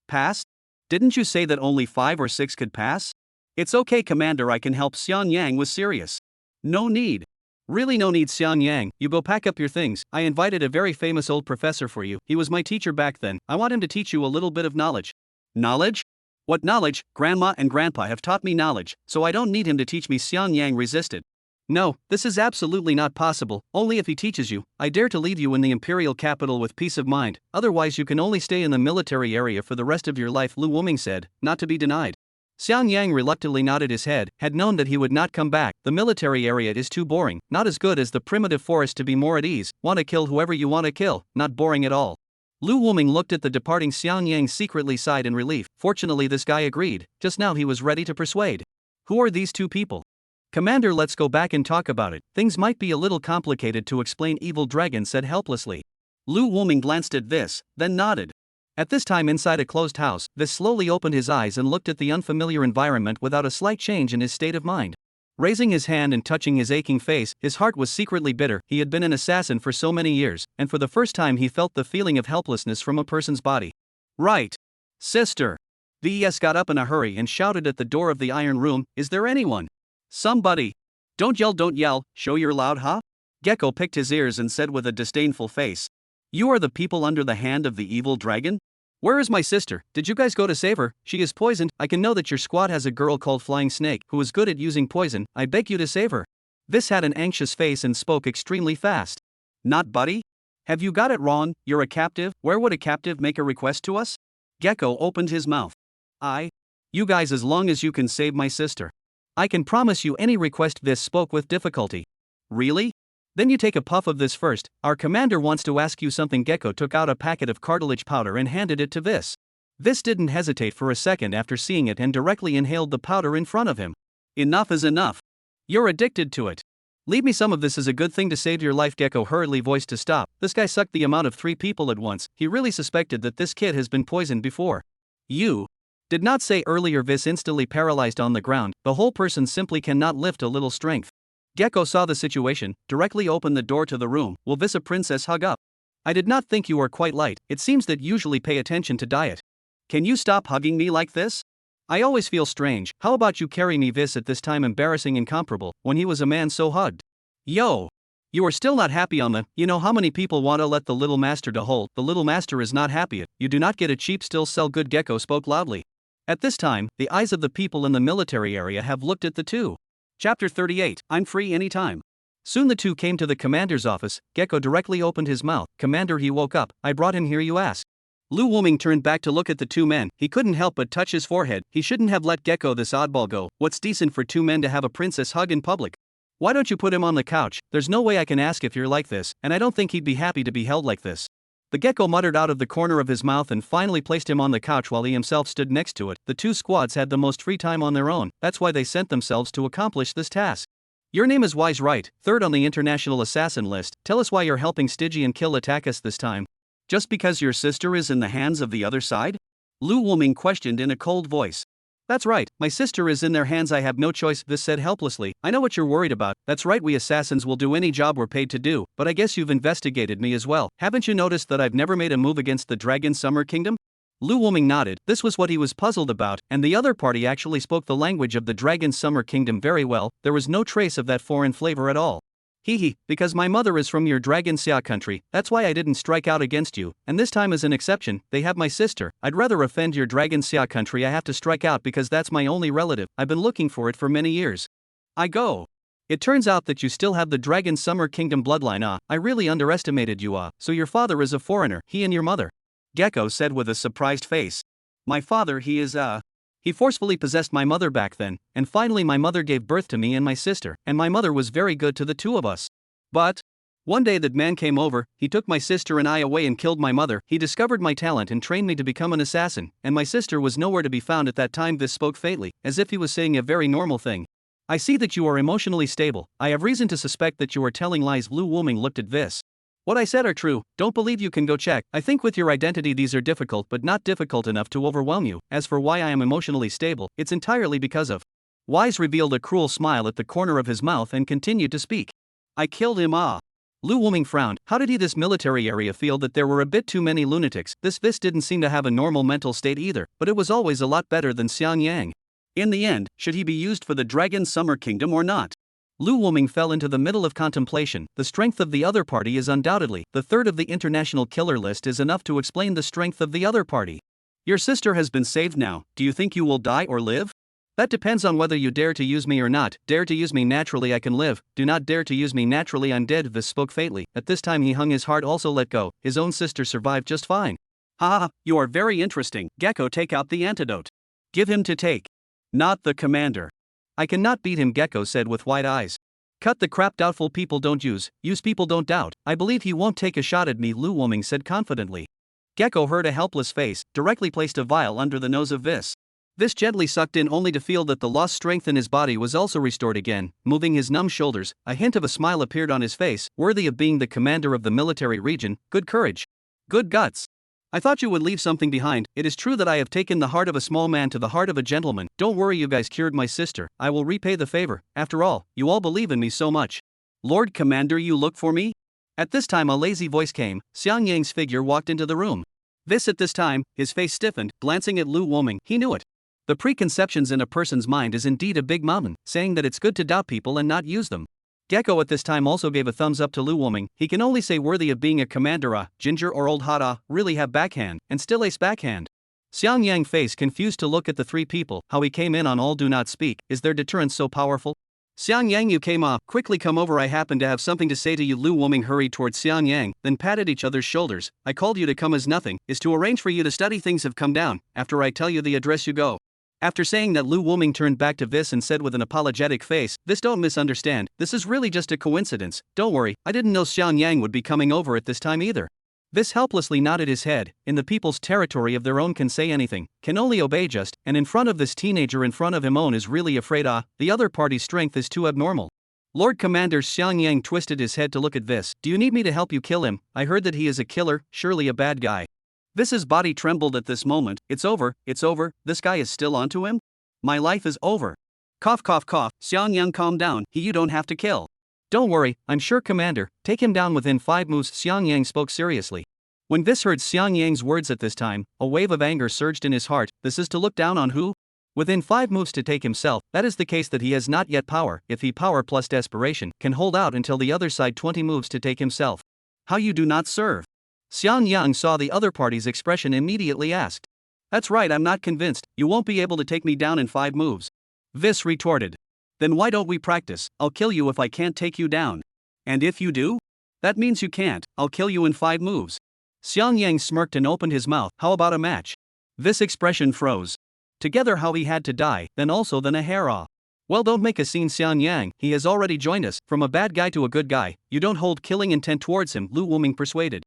Pass? Didn't you say that only 5 or 6 could pass? It's okay, Commander, I can help. Xiang Yang was serious. No need. Really no need, Xiang Yang, you go pack up your things. I invited a very famous old professor for you. He was my teacher back then. I want him to teach you a little bit of knowledge. Knowledge? What knowledge? Grandma and Grandpa have taught me knowledge, so I don't need him to teach me. Xiang Yang resisted. No, this is absolutely not possible. Only if he teaches you. I dare to leave you in the imperial capital with peace of mind. Otherwise you can only stay in the military area for the rest of your life, Lu Wuming said, not to be denied. Xiang Yang reluctantly nodded his head, had known that he would not come back. The military area is too boring, not as good as the primitive forest to be more at ease. Want to kill whoever you want to kill, not boring at all. Lu Wuming looked at the departing Xiang Yang, secretly sighed in relief. Fortunately this guy agreed. Just now he was ready to persuade. Who are these 2 people? Commander, let's go back and talk about it. Things might be a little complicated to explain, Evil Dragon said helplessly. Lu Wuming glanced at this, then nodded. At this time inside a closed house, Vis slowly opened his eyes and looked at the unfamiliar environment without a slight change in his state of mind. Raising his hand and touching his aching face, his heart was secretly bitter. He had been an assassin for so many years, and for the first time he felt the feeling of helplessness from a person's body. Right. Sister. VES got up in a hurry and shouted at the door of the iron room, "Is there anyone? Somebody! Don't yell, show you're loud, huh?" Gecko picked his ears and said with a disdainful face, "You are the people under the hand of the evil dragon? Where is my sister? Did you guys go to save her? She is poisoned. I can know that your squad has a girl called Flying Snake who is good at using poison. I beg you to save her." This had an anxious face and spoke extremely fast. "Not buddy? Have you got it wrong? You're a captive. Where would a captive make a request to us?" Gecko opened his mouth. You guys, as long as you can save my sister, I can promise you any request." This spoke with difficulty. "Really? Then you take a puff of this first. Our commander wants to ask you something." Gecko took out a packet of cartilage powder and handed it to Vis. Vis didn't hesitate for a second after seeing it and directly inhaled the powder in front of him. "Enough is enough. You're addicted to it. Leave me some of this, is a good thing to save your life." Gecko hurriedly voiced to stop. This guy sucked the amount of 3 people at once. He really suspected that this kid has been poisoned before. "You did not say earlier." Vis instantly paralyzed on the ground. The whole person simply cannot lift a little strength. Gecko saw the situation, directly opened the door to the room. "Will Vis a princess hug up? I did not think you were quite light. It seems that usually pay attention to diet. Can you stop hugging me like this? I always feel strange. How about you carry me?" Vis at this time embarrassing incomparable, when he was a man so hugged. "Yo! You are still not happy on the, you know how many people want to let the little master to hold. The little master is not happy. You do not get a cheap still sell good." Gecko spoke loudly. At this time, the eyes of the people in the military area have looked at the two. Chapter 38, I'm free anytime. Soon the two came to the commander's office. Gecko directly opened his mouth. "Commander," he woke up. "I brought him here, you ask?" Lu Wuming turned back to look at the two men. He couldn't help but touch his forehead. He shouldn't have let Gecko, this oddball, go. What's decent for two men to have a princess hug in public? Why don't you put him on the couch? There's no way I can ask if you're like this, and I don't think he'd be happy to be held like this. The Gecko muttered out of the corner of his mouth and finally placed him on the couch while he himself stood next to it. The two squads had the most free time on their own. That's why they sent themselves to accomplish this task. "Your name is Wise, right? 3rd on the international assassin list. Tell us why you're helping Stygian Kill attack us this time. Just because your sister is in the hands of the other side?" Lu Wuming questioned in a cold voice. "That's right, my sister is in their hands. I have no choice," Vis said helplessly. "I know what you're worried about. That's right, we assassins will do any job we're paid to do, but I guess you've investigated me as well. Haven't you noticed that I've never made a move against the Dragon Summer Kingdom?" Lu Wuming nodded. This was what he was puzzled about, and the other party actually spoke the language of the Dragon Summer Kingdom very well. There was no trace of that foreign flavor at all. Because my mother is from your Dragon Xia country, that's why I didn't strike out against you, and this time is an exception. They have my sister. I'd rather offend your Dragon Xia country. I have to strike out because that's my only relative. I've been looking for it for many years. I go. It turns out that you still have the Dragon Summer Kingdom bloodline. I really underestimated you. So your father is a foreigner, he and your mother?" Gecko said with a surprised face. "My father, He forcefully possessed my mother back then, and finally my mother gave birth to me and my sister, and my mother was very good to the two of us. But one day that man came over, he took my sister and I away and killed my mother. He discovered my talent and trained me to become an assassin, and my sister was nowhere to be found at that time." This spoke faintly, as if he was saying a very normal thing. "I see that you are emotionally stable. I have reason to suspect that you are telling lies." Lu Wuming looked at Vis. "What I said are true. Don't believe you can go check. I think with your identity these are difficult, but not difficult enough to overwhelm you. As for why I am emotionally stable, it's entirely because of..." Wise revealed a cruel smile at the corner of his mouth and continued to speak. "I killed him." Lu Wuming frowned. How did this military area feel that there were a bit too many lunatics? This Vis didn't seem to have a normal mental state either, but it was always a lot better than Xiang Yang. In the end, should he be used for the Dragon Summer Kingdom or not? Lu Wuming fell into the middle of contemplation. The strength of the other party is undoubtedly the 3rd of the international killer list is enough to explain the strength of the other party. "Your sister has been saved now. Do you think you will die or live?" "That depends on whether you dare to use me or not. Dare to use me naturally, I can live. Do not dare to use me naturally, I'm dead." Vis spoke faintly. At this time he hung his heart also let go. His own sister survived just fine. "Ha, you are very interesting. Gecko, take out the antidote. Give him to take." "Not the commander. I cannot beat him," Gecko said with wide eyes. "Cut the crap. Doubtful people don't use people don't doubt. I believe he won't take a shot at me," Lu Wuming said confidently. Gecko heard a helpless face, directly placed a vial under the nose of Vis. Vis gently sucked in only to feel that the lost strength in his body was also restored again. Moving his numb shoulders, a hint of a smile appeared on his face, worthy of being the commander of the military region. "Good courage. Good guts. I thought you would leave something behind. It is true that I have taken the heart of a small man to the heart of a gentleman. Don't worry, you guys cured my sister. I will repay the favor. After all, you all believe in me so much." "Lord Commander, you look for me?" At this time a lazy voice came. Xiang Yang's figure walked into the room. This at this time, his face stiffened, glancing at Lu Woming, he knew it. The preconceptions in a person's mind is indeed a big mountain, saying that it's good to doubt people and not use them. Gecko at this time also gave a thumbs up to Lu Woming. He can only say worthy of being a commander. Ginger or old hot really have backhand, and still ace backhand. Xiang Yang face confused to look at the three people, how he came in on all do not speak, is their deterrence so powerful? Xiang Yang you came off, quickly come over I happen to have something to say to you. Lu Woming hurried towards Xiang Yang, then patted each other's shoulders. I called you to come as nothing, is to arrange for you to study things have come down, after I tell you the address you go. After saying that Lu Woming turned back to Vis and said with an apologetic face, Vis don't misunderstand, this is really just a coincidence, don't worry, I didn't know Xiang Yang would be coming over at this time either. Vis helplessly nodded his head, in the people's territory of their own can say anything, can only obey just, and in front of this teenager in front of him own is really afraid the other party's strength is too abnormal. Lord Commander Xiang Yang twisted his head to look at Vis, do you need me to help you kill him? I heard that he is a killer, surely a bad guy. Vis's body trembled at this moment, it's over, this guy is still onto him? My life is over. Cough cough cough, Xiang Yang calm down, you don't have to kill. Don't worry, I'm sure Commander, take him down within 5 moves. Xiang Yang spoke seriously. When Vis heard Xiang Yang's words at this time, a wave of anger surged in his heart, this is to look down on who? Within 5 moves to take himself, that is the case that he has not yet power, if he power plus desperation, can hold out until the other side 20 moves to take himself. How you do not serve? Xiang Yang saw the other party's expression immediately asked. That's right, I'm not convinced, you won't be able to take me down in 5 moves. Vis retorted. Then why don't we practice? I'll kill you if I can't take you down. And if you do? That means you can't, I'll kill you in 5 moves. Xiang Yang smirked and opened his mouth, how about a match? Vis expression froze. Together how he had to die, then a hair off. Well don't make a scene Xiang Yang, he has already joined us, from a bad guy to a good guy, you don't hold killing intent towards him, Lu Woming persuaded.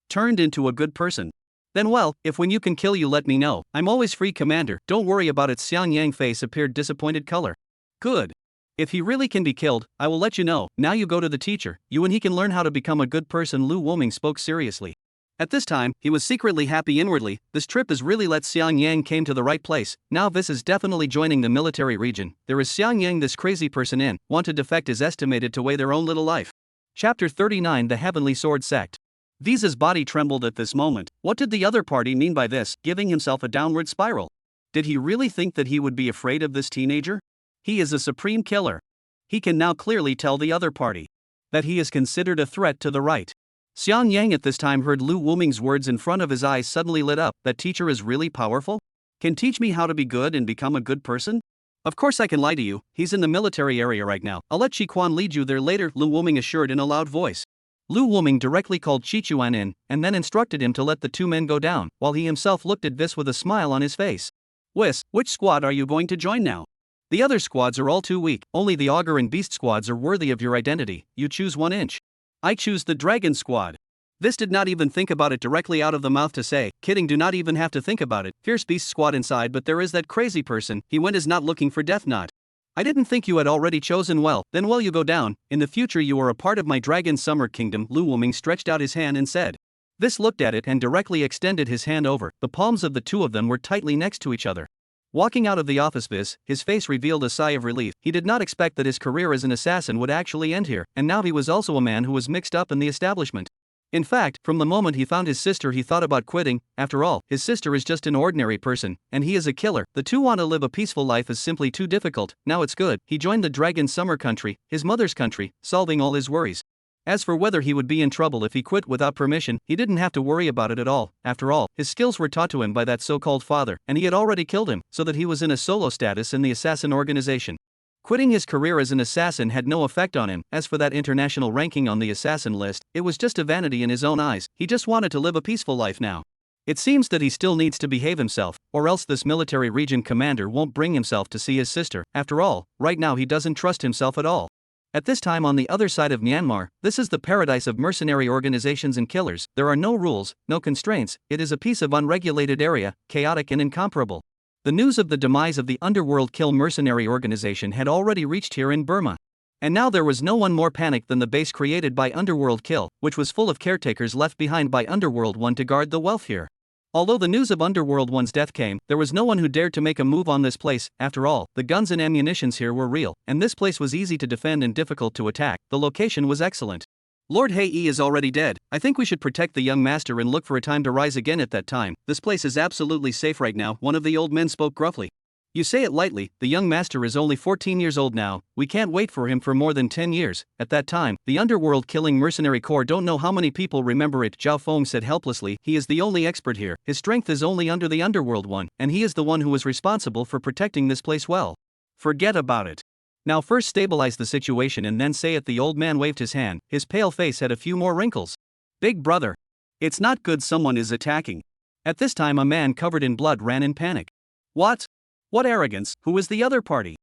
Turned into a good person. Then well, if when you can kill you let me know, I'm always free Commander, don't worry about it. Xiang Yang face appeared disappointed color. Good. If he really can be killed, I will let you know, now you go to the teacher, you and he can learn how to become a good person. Lu Woming spoke seriously. At this time, he was secretly happy inwardly, this trip has really let Xiang Yang came to the right place, now Vis is definitely joining the military region, there is Xiang Yang this crazy person want to defect is estimated to weigh their own little life. Chapter 39 The Heavenly Sword Sect. Vis's body trembled at this moment, what did the other party mean by this, giving himself a downward spiral? Did he really think that he would be afraid of this teenager? He is a supreme killer. He can now clearly tell the other party that he is considered a threat to the right. Xiang Yang at this time heard Lu Woming's words in front of his eyes suddenly lit up, that teacher is really powerful? Can teach me how to be good and become a good person? Of course I can lie to you, he's in the military area right now, I'll let Chi Quan lead you there later, Lu Woming assured in a loud voice. Lu Woming directly called Chichuan in, and then instructed him to let the 2 men go down, while he himself looked at Vis with a smile on his face. Whis, which squad are you going to join now? The other squads are all too weak, only the Augur and Beast squads are worthy of your identity, you choose 1 inch. I choose the Dragon squad. Vis did not even think about it directly out of the mouth to say, kidding do not even have to think about it, Fierce Beast squad inside but there is that crazy person, he went is not looking for death not. I didn't think you had already chosen well, then well you go down, in the future you are a part of my Dragon Summer Kingdom. Lu Woming stretched out his hand and said. Vis looked at it and directly extended his hand over, the palms of the 2 of them were tightly next to each other. Walking out of the office Vis, his face revealed a sigh of relief, he did not expect that his career as an assassin would actually end here, and now he was also a man who was mixed up in the establishment. In fact, from the moment he found his sister he thought about quitting, after all, his sister is just an ordinary person, and he is a killer, the 2 want to live a peaceful life is simply too difficult, now it's good, he joined the Dragon Summer country, his mother's country, solving all his worries. As for whether he would be in trouble if he quit without permission, he didn't have to worry about it at all, after all, his skills were taught to him by that so-called father, and he had already killed him, so that he was in a solo status in the assassin organization. Quitting his career as an assassin had no effect on him, as for that international ranking on the assassin list, it was just a vanity in his own eyes, he just wanted to live a peaceful life now. It seems that he still needs to behave himself, or else this military region commander won't bring himself to see his sister, after all, right now he doesn't trust himself at all. At this time on the other side of Myanmar, this is the paradise of mercenary organizations and killers, there are no rules, no constraints, it is a piece of unregulated area, chaotic and incomparable. The news of the demise of the underworld kill mercenary organization had already reached here in Burma. And now there was no one more panicked than the base created by Underworld Kill, which was full of caretakers left behind by Underworld 1 to guard the wealth here. Although the news of Underworld 1's death came, there was no one who dared to make a move on this place, after all, the guns and ammunitions here were real, and this place was easy to defend and difficult to attack, the location was excellent. Lord Hei is already dead. I think we should protect the young master and look for a time to rise again at that time. This place is absolutely safe right now, one of the old men spoke gruffly. You say it lightly, the young master is only 14 years old now, we can't wait for him for more than 10 years. At that time, the underworld killing mercenary corps don't know how many people remember it, Zhao Feng said helplessly. He is the only expert here, his strength is only under the underworld one, and he is the one who is responsible for protecting this place well. Forget about it. Now first stabilize the situation and then say it. The old man waved his hand, his pale face had a few more wrinkles. Big brother. It's not good, someone is attacking. At this time a man covered in blood ran in panic. What? What arrogance, who is the other party?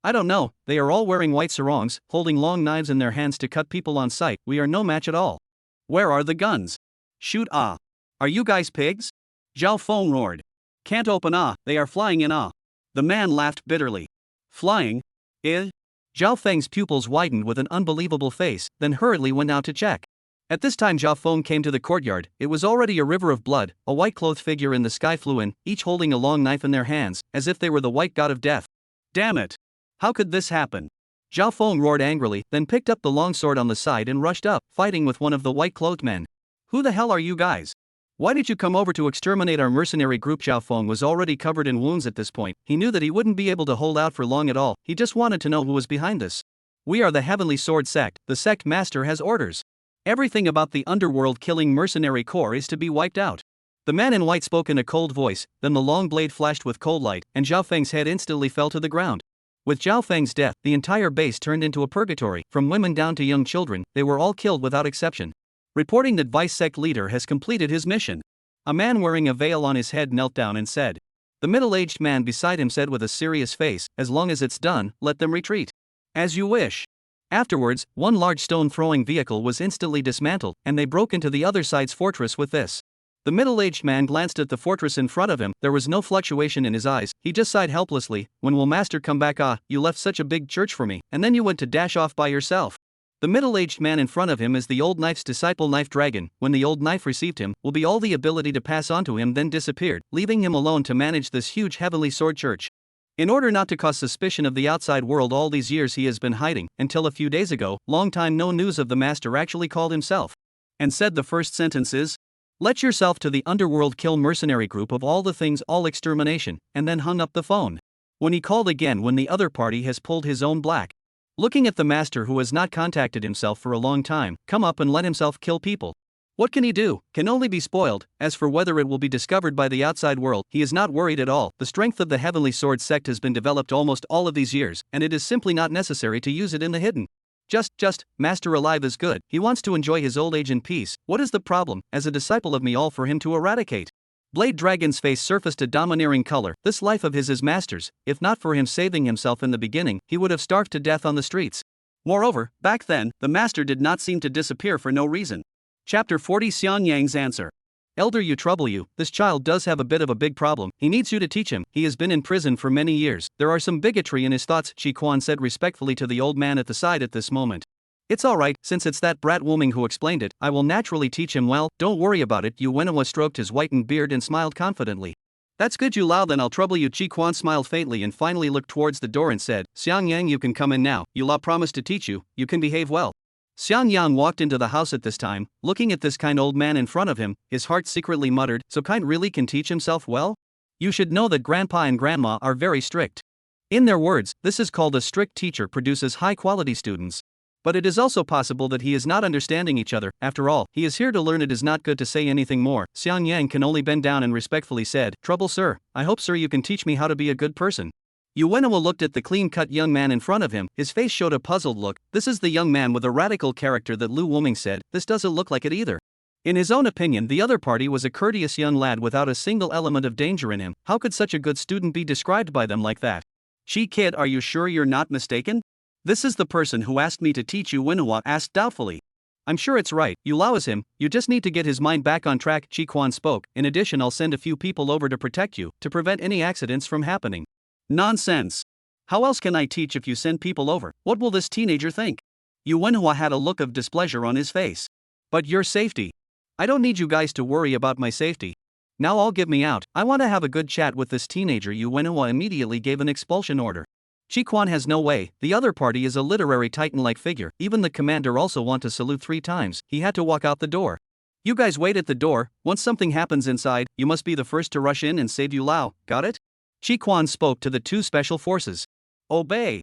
I don't know, they are all wearing white sarongs, holding long knives in their hands to cut people on sight, we are no match at all. Where are the guns? Shoot ah. Are you guys pigs? Zhao Feng roared. Can't open ah, they are flying in ah. The man laughed bitterly. Flying? Zhao Feng's pupils widened with an unbelievable face, then hurriedly went out to check. At this time Zhao Feng came to the courtyard, it was already a river of blood, a white-clothed figure in the sky flew in, each holding a long knife in their hands, as if they were the white god of death. Damn it! How could this happen? Zhao Feng roared angrily, then picked up the long sword on the side and rushed up, fighting with one of the white-clothed men. Who the hell are you guys? Why did you come over to exterminate our mercenary group? Zhao Feng was already covered in wounds at this point, he knew that he wouldn't be able to hold out for long at all, he just wanted to know who was behind this. We are the Heavenly Sword Sect, the sect master has orders. Everything about the underworld killing mercenary corps is to be wiped out. The man in white spoke in a cold voice, then the long blade flashed with cold light, and Zhao Feng's head instantly fell to the ground. With Zhao Feng's death, the entire base turned into a purgatory, from women down to young children, they were all killed without exception. Reporting that Vice Sect leader has completed his mission. A man wearing a veil on his head knelt down and said. The middle-aged man beside him said with a serious face, as long as it's done, let them retreat. As you wish. Afterwards, one large stone-throwing vehicle was instantly dismantled, and they broke into the other side's fortress with this. The middle-aged man glanced at the fortress in front of him, there was no fluctuation in his eyes, he just sighed helplessly, when will master come back? Ah, you left such a big church for me, and then you went to dash off by yourself. The middle-aged man in front of him is the old knife's disciple Knife Dragon, when the old knife received him, will be all the ability to pass on to him then disappeared, leaving him alone to manage this huge heavenly sword church. In order not to cause suspicion of the outside world all these years he has been hiding, until a few days ago, long time no news of the master actually called himself. And said the first sentences, let yourself to the underworld kill mercenary group of all the things all extermination, and then hung up the phone. When he called again when the other party has pulled his own black. Looking at the master who has not contacted himself for a long time, come up and let himself kill people. What can he do? Can only be spoiled. As for whether it will be discovered by the outside world, he is not worried at all. The strength of the Heavenly Sword Sect has been developed almost all of these years, and it is simply not necessary to use it in the hidden. Just, master alive is good, he wants to enjoy his old age in peace, what is the problem, as a disciple of me all for him to eradicate? Blade Dragon's face surfaced a domineering color, this life of his is master's, if not for him saving himself in the beginning, he would have starved to death on the streets. Moreover, back then, the master did not seem to disappear for no reason. Chapter 40 Xiang Yang's answer. Elder, you trouble you, this child does have a bit of a big problem, he needs you to teach him, he has been in prison for many years, there are some bigotry in his thoughts, Chi Quan said respectfully to the old man at the side at this moment. It's alright, since it's that brat woman who explained it, I will naturally teach him well, don't worry about it. Yu Wenhua stroked his whitened beard and smiled confidently. That's good Yu Lao, then I'll trouble you. Chi Quan smiled faintly and finally looked towards the door and said, Xiang Yang, you can come in now, Yu Lao promised to teach you, you can behave well. Xiang Yang walked into the house at this time, looking at this kind old man in front of him, his heart secretly muttered, so kind really can teach himself well? You should know that grandpa and grandma are very strict. In their words, this is called a strict teacher produces high-quality students. But it is also possible that he is not understanding each other, after all, he is here to learn. It is not good to say anything more. Xiang Yang can only bend down and respectfully said, Trouble sir, I hope sir you can teach me how to be a good person. Yu Wenhua looked at the clean-cut young man in front of him, his face showed a puzzled look, this is the young man with a radical character that Lu Wuming said, this doesn't look like it either. In his own opinion the other party was a courteous young lad without a single element of danger in him, how could such a good student be described by them like that? She kid, are you sure you're not mistaken? This is the person who asked me to teach you, Wenhua asked doubtfully. I'm sure it's right, Yu Lao is him, you just need to get his mind back on track, Chi Quan spoke, in addition I'll send a few people over to protect you, to prevent any accidents from happening. Nonsense. How else can I teach if you send people over? What will this teenager think? Yu Wenhua had a look of displeasure on his face. But your safety. I don't need you guys to worry about my safety. Now all give me out, I want to have a good chat with this teenager. Yu Wenhua immediately gave an expulsion order. Chi Quan has no way, the other party is a literary titan-like figure, even the commander also want to salute 3 times, he had to walk out the door. You guys wait at the door, once something happens inside, you must be the first to rush in and save Yu Lao, got it? Chi Quan spoke to the 2 special forces. Obey.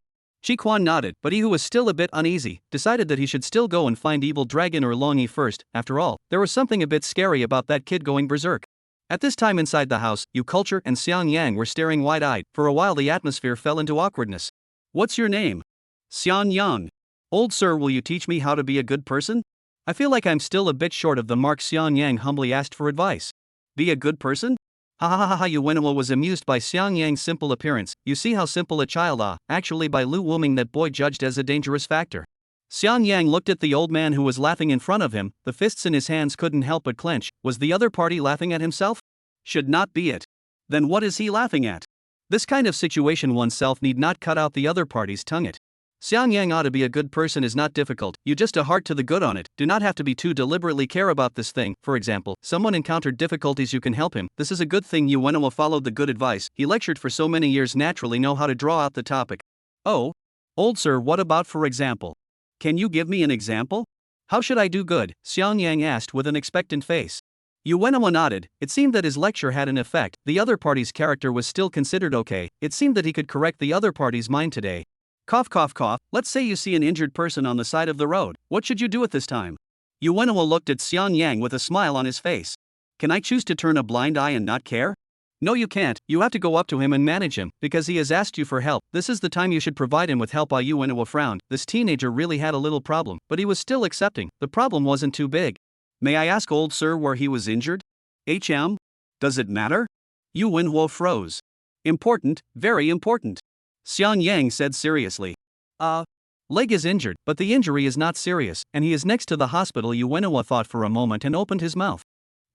Chi Quan nodded, but he, who was still a bit uneasy, decided that he should still go and find Evil Dragon or Long Yi first. After all, there was something a bit scary about that kid going berserk. At this time inside the house, Yu Culture and Xiang Yang were staring wide-eyed. For a while the atmosphere fell into awkwardness. What's your name? Xiang Yang. Old sir, will you teach me how to be a good person? I feel like I'm still a bit short of the mark. Xiang Yang humbly asked for advice. Be a good person? Ha ha ha ha. Yu Wenhua was amused by Xiang Yang's simple appearance. You see how simple a child actually by Lu Wuming that boy judged as a dangerous factor. Xiang Yang looked at the old man who was laughing in front of him, the fists in his hands couldn't help but clench. Was the other party laughing at himself? Should not be it. Then what is he laughing at? This kind of situation oneself need not cut out the other party's tongue. It. Xiang Yang ought to be a good person is not difficult, you just a heart to the good on it, do not have to be too deliberately care about this thing. For example, someone encountered difficulties, you can help him, this is a good thing. Yu Wenhua followed the good advice, he lectured for so many years, naturally know how to draw out the topic. Oh? Old sir, what about for example? Can you give me an example? How should I do good? Xiang Yang asked with an expectant face. Yu Wenhua nodded, it seemed that his lecture had an effect, the other party's character was still considered okay, it seemed that he could correct the other party's mind today. Cough cough cough, let's say you see an injured person on the side of the road, what should you do at this time? Yu Wenhua looked at Xiang Yang with a smile on his face. Can I choose to turn a blind eye and not care? No, you can't, you have to go up to him and manage him, because he has asked you for help, this is the time you should provide him with help. Yu Wenhua frowned, this teenager really had a little problem, but he was still accepting, the problem wasn't too big. May I ask old sir where he was injured? Does it matter? Yu Wenhua froze. Important, very important. Xiang Yang said seriously. Leg is injured, but the injury is not serious, and he is next to the hospital. Yu Wenhua thought for a moment and opened his mouth.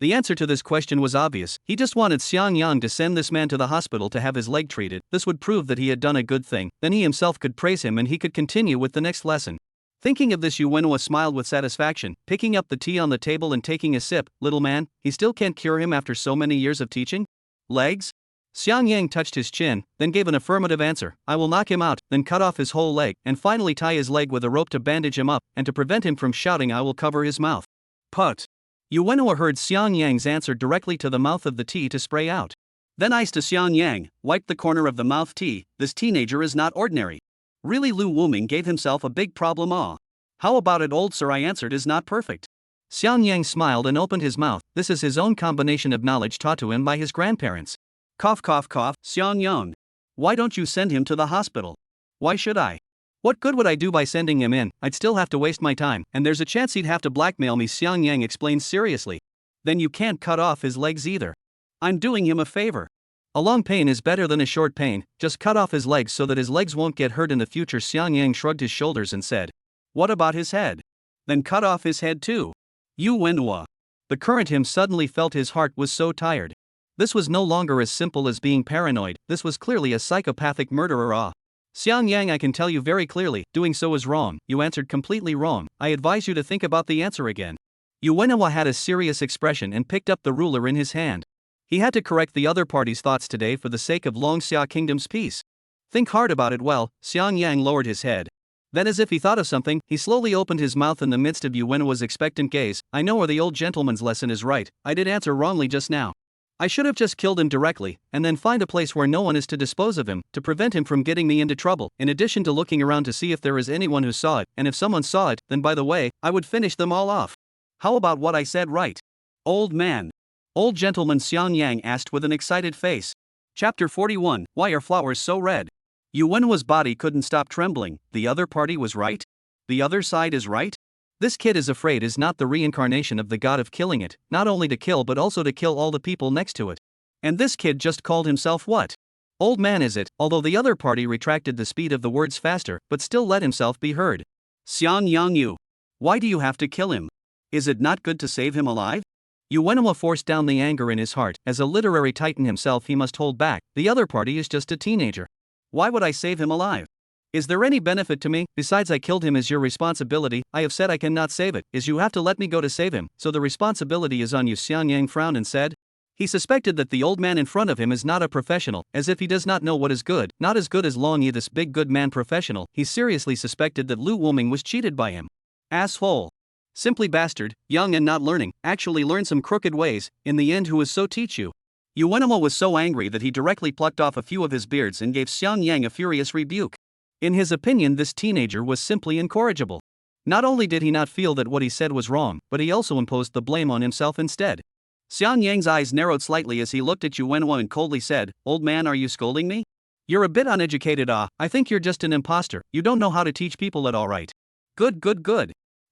The answer to this question was obvious, he just wanted Xiang Yang to send this man to the hospital to have his leg treated, this would prove that he had done a good thing, then he himself could praise him and he could continue with the next lesson. Thinking of this, Yu Wenhua smiled with satisfaction, picking up the tea on the table and taking a sip. Little man, he still can't cure him after so many years of teaching? Legs? Xiang Yang touched his chin, then gave an affirmative answer. I will knock him out, then cut off his whole leg, and finally tie his leg with a rope to bandage him up, and to prevent him from shouting I will cover his mouth. Put. Yu Wenhua heard Xiang Yang's answer directly to the mouth of the tea to spray out. Then eyes to Xiang Yang, wiped the corner of the mouth tea, this teenager is not ordinary. Really, Lu Wuming gave himself a big problem. How about it old sir? I answered is not perfect. Xiang Yang smiled and opened his mouth, this is his own combination of knowledge taught to him by his grandparents. Cough cough cough, Xiang Yang. Why don't you send him to the hospital? Why should I? What good would I do by sending him in? I'd still have to waste my time, and there's a chance he'd have to blackmail me. Xiang Yang explained seriously. Then you can't cut off his legs either. I'm doing him a favor. A long pain is better than a short pain, just cut off his legs so that his legs won't get hurt in the future. Xiang Yang shrugged his shoulders and said. What about his head? Then cut off his head too. Yu Wenhua. The current him suddenly felt his heart was so tired. This was no longer as simple as being paranoid, this was clearly a psychopathic murderer. Xiang Yang, I can tell you very clearly, doing so is wrong. You answered completely wrong, I advise you to think about the answer again. Yu Wenhua had a serious expression and picked up the ruler in his hand. He had to correct the other party's thoughts today for the sake of Long Xia Kingdom's peace. Think hard about it. Well, Xiang Yang lowered his head. Then as if he thought of something, he slowly opened his mouth in the midst of Yu Wenhua's expectant gaze. I know where the old gentleman's lesson is right, I did answer wrongly just now. I should have just killed him directly, and then find a place where no one is to dispose of him, to prevent him from getting me into trouble, in addition to looking around to see if there is anyone who saw it, and if someone saw it, then by the way, I would finish them all off. How about what I said right? Old man. Old gentleman, Xiang Yang asked with an excited face. Chapter 41, Why are flowers so red? Yu Wenhua's body couldn't stop trembling, the other party was right? The other side is right? This kid is afraid is not the reincarnation of the god of killing it, not only to kill but also to kill all the people next to it. And this kid just called himself what? Old man is it, although the other party retracted the speed of the words faster, but still let himself be heard. Xiang Yang Yu. Why do you have to kill him? Is it not good to save him alive? Yu Wenhua forced down the anger in his heart, as a literary titan himself he must hold back, the other party is just a teenager. Why would I save him alive? Is there any benefit to me? Besides, I killed him is your responsibility, I have said I cannot save it, is you have to let me go to save him, so the responsibility is on you. Xiang Yang frowned and said. He suspected that the old man in front of him is not a professional, as if he does not know what is good, not as good as Long Yi, this big good man professional. He seriously suspected that Lu Wuming was cheated by him. Asshole. Simply bastard, young and not learning, actually learn some crooked ways, in the end who is so teach you. Yu Wenhua was so angry that he directly plucked off a few of his beards and gave Xiang Yang a furious rebuke. In his opinion, this teenager was simply incorrigible. Not only did he not feel that what he said was wrong, but he also imposed the blame on himself instead. Xiang Yang's eyes narrowed slightly as he looked at Yu Wenhua and coldly said, "Old man, are you scolding me? You're a bit uneducated. I think you're just an imposter. You don't know how to teach people at all, right?" Good.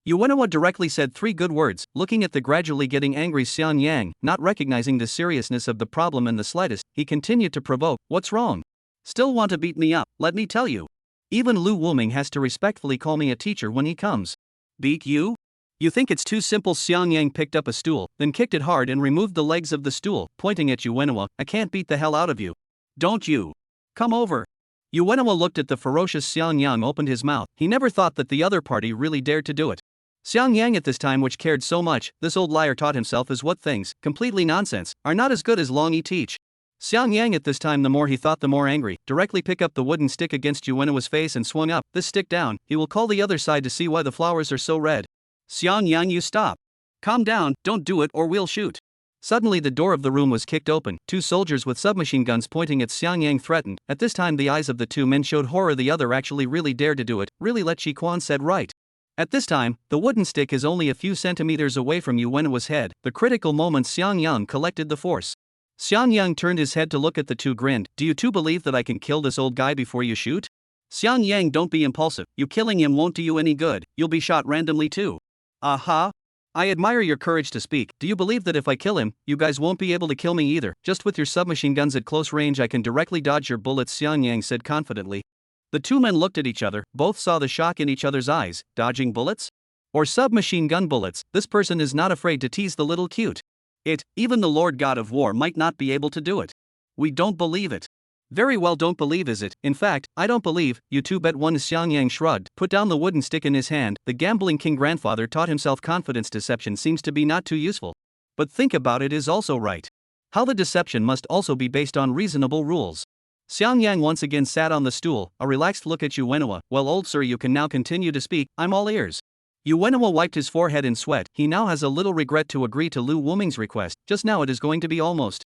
Yu Wenhua directly said 3 good words, looking at the gradually getting angry Xiang Yang, not recognizing the seriousness of the problem in the slightest. He continued to provoke, "What's wrong? Still want to beat me up? Let me tell you. Even Lu Wuming has to respectfully call me a teacher when he comes. Beat you? You think it's too simple?" Xiang Yang picked up a stool, then kicked it hard and removed the legs of the stool, pointing at Yu Wenhua. "I can't beat the hell out of you. Don't you? Come over." Yu Wenhua looked at the ferocious Xiang Yang, opened his mouth. He never thought that the other party really dared to do it. Xiang Yang at this time, which cared so much, this old liar taught himself, is what things, completely nonsense, are not as good as Long Yi teach. Xiang Yang at this time, the more he thought the more angry, directly picked up the wooden stick against Yu Wenhua's face and swung up. "This stick down, he will call the other side to see why the flowers are so red." "Xiang Yang, you stop. Calm down, don't do it or we'll shoot." Suddenly the door of the room was kicked open. 2 soldiers with submachine guns pointing at Xiang Yang threatened. At this time the eyes of the 2 men showed horror. The other actually really dared to do it, really let Chi Quan said right. At this time, the wooden stick is only a few centimeters away from Yu Wenhua's head. The critical moment, Xiang Yang collected the force. Xiang Yang turned his head to look at the 2, grinned. "Do you 2 believe that I can kill this old guy before you shoot?" "Xiang Yang, don't be impulsive. You killing him won't do you any good. You'll be shot randomly too." "Aha. I admire your courage to speak. Do you believe that if I kill him, you guys won't be able to kill me either? Just with your submachine guns at close range I can directly dodge your bullets," Xiang Yang said confidently. The 2 men looked at each other, both saw the shock in each other's eyes. Dodging bullets? Or submachine gun bullets? This person is not afraid to tease the little cute. Even the Lord God of War might not be able to do it. We don't believe it. Very well, don't believe is it? In fact, I don't believe, you 2 bet one. Xiang Yang shrugged, put down the wooden stick in his hand. The gambling king grandfather taught himself confidence. Deception seems to be not too useful. But think about it, is also right. How the deception must also be based on reasonable rules. Xiang Yang once again sat on the stool, a relaxed look at Yu Wenhua. "Well, old sir, you can now continue to speak. I'm all ears." Yu Wenhua wiped his forehead in sweat. He now has a little regret to agree to Lu Wuming's request. Just now it is going to be almost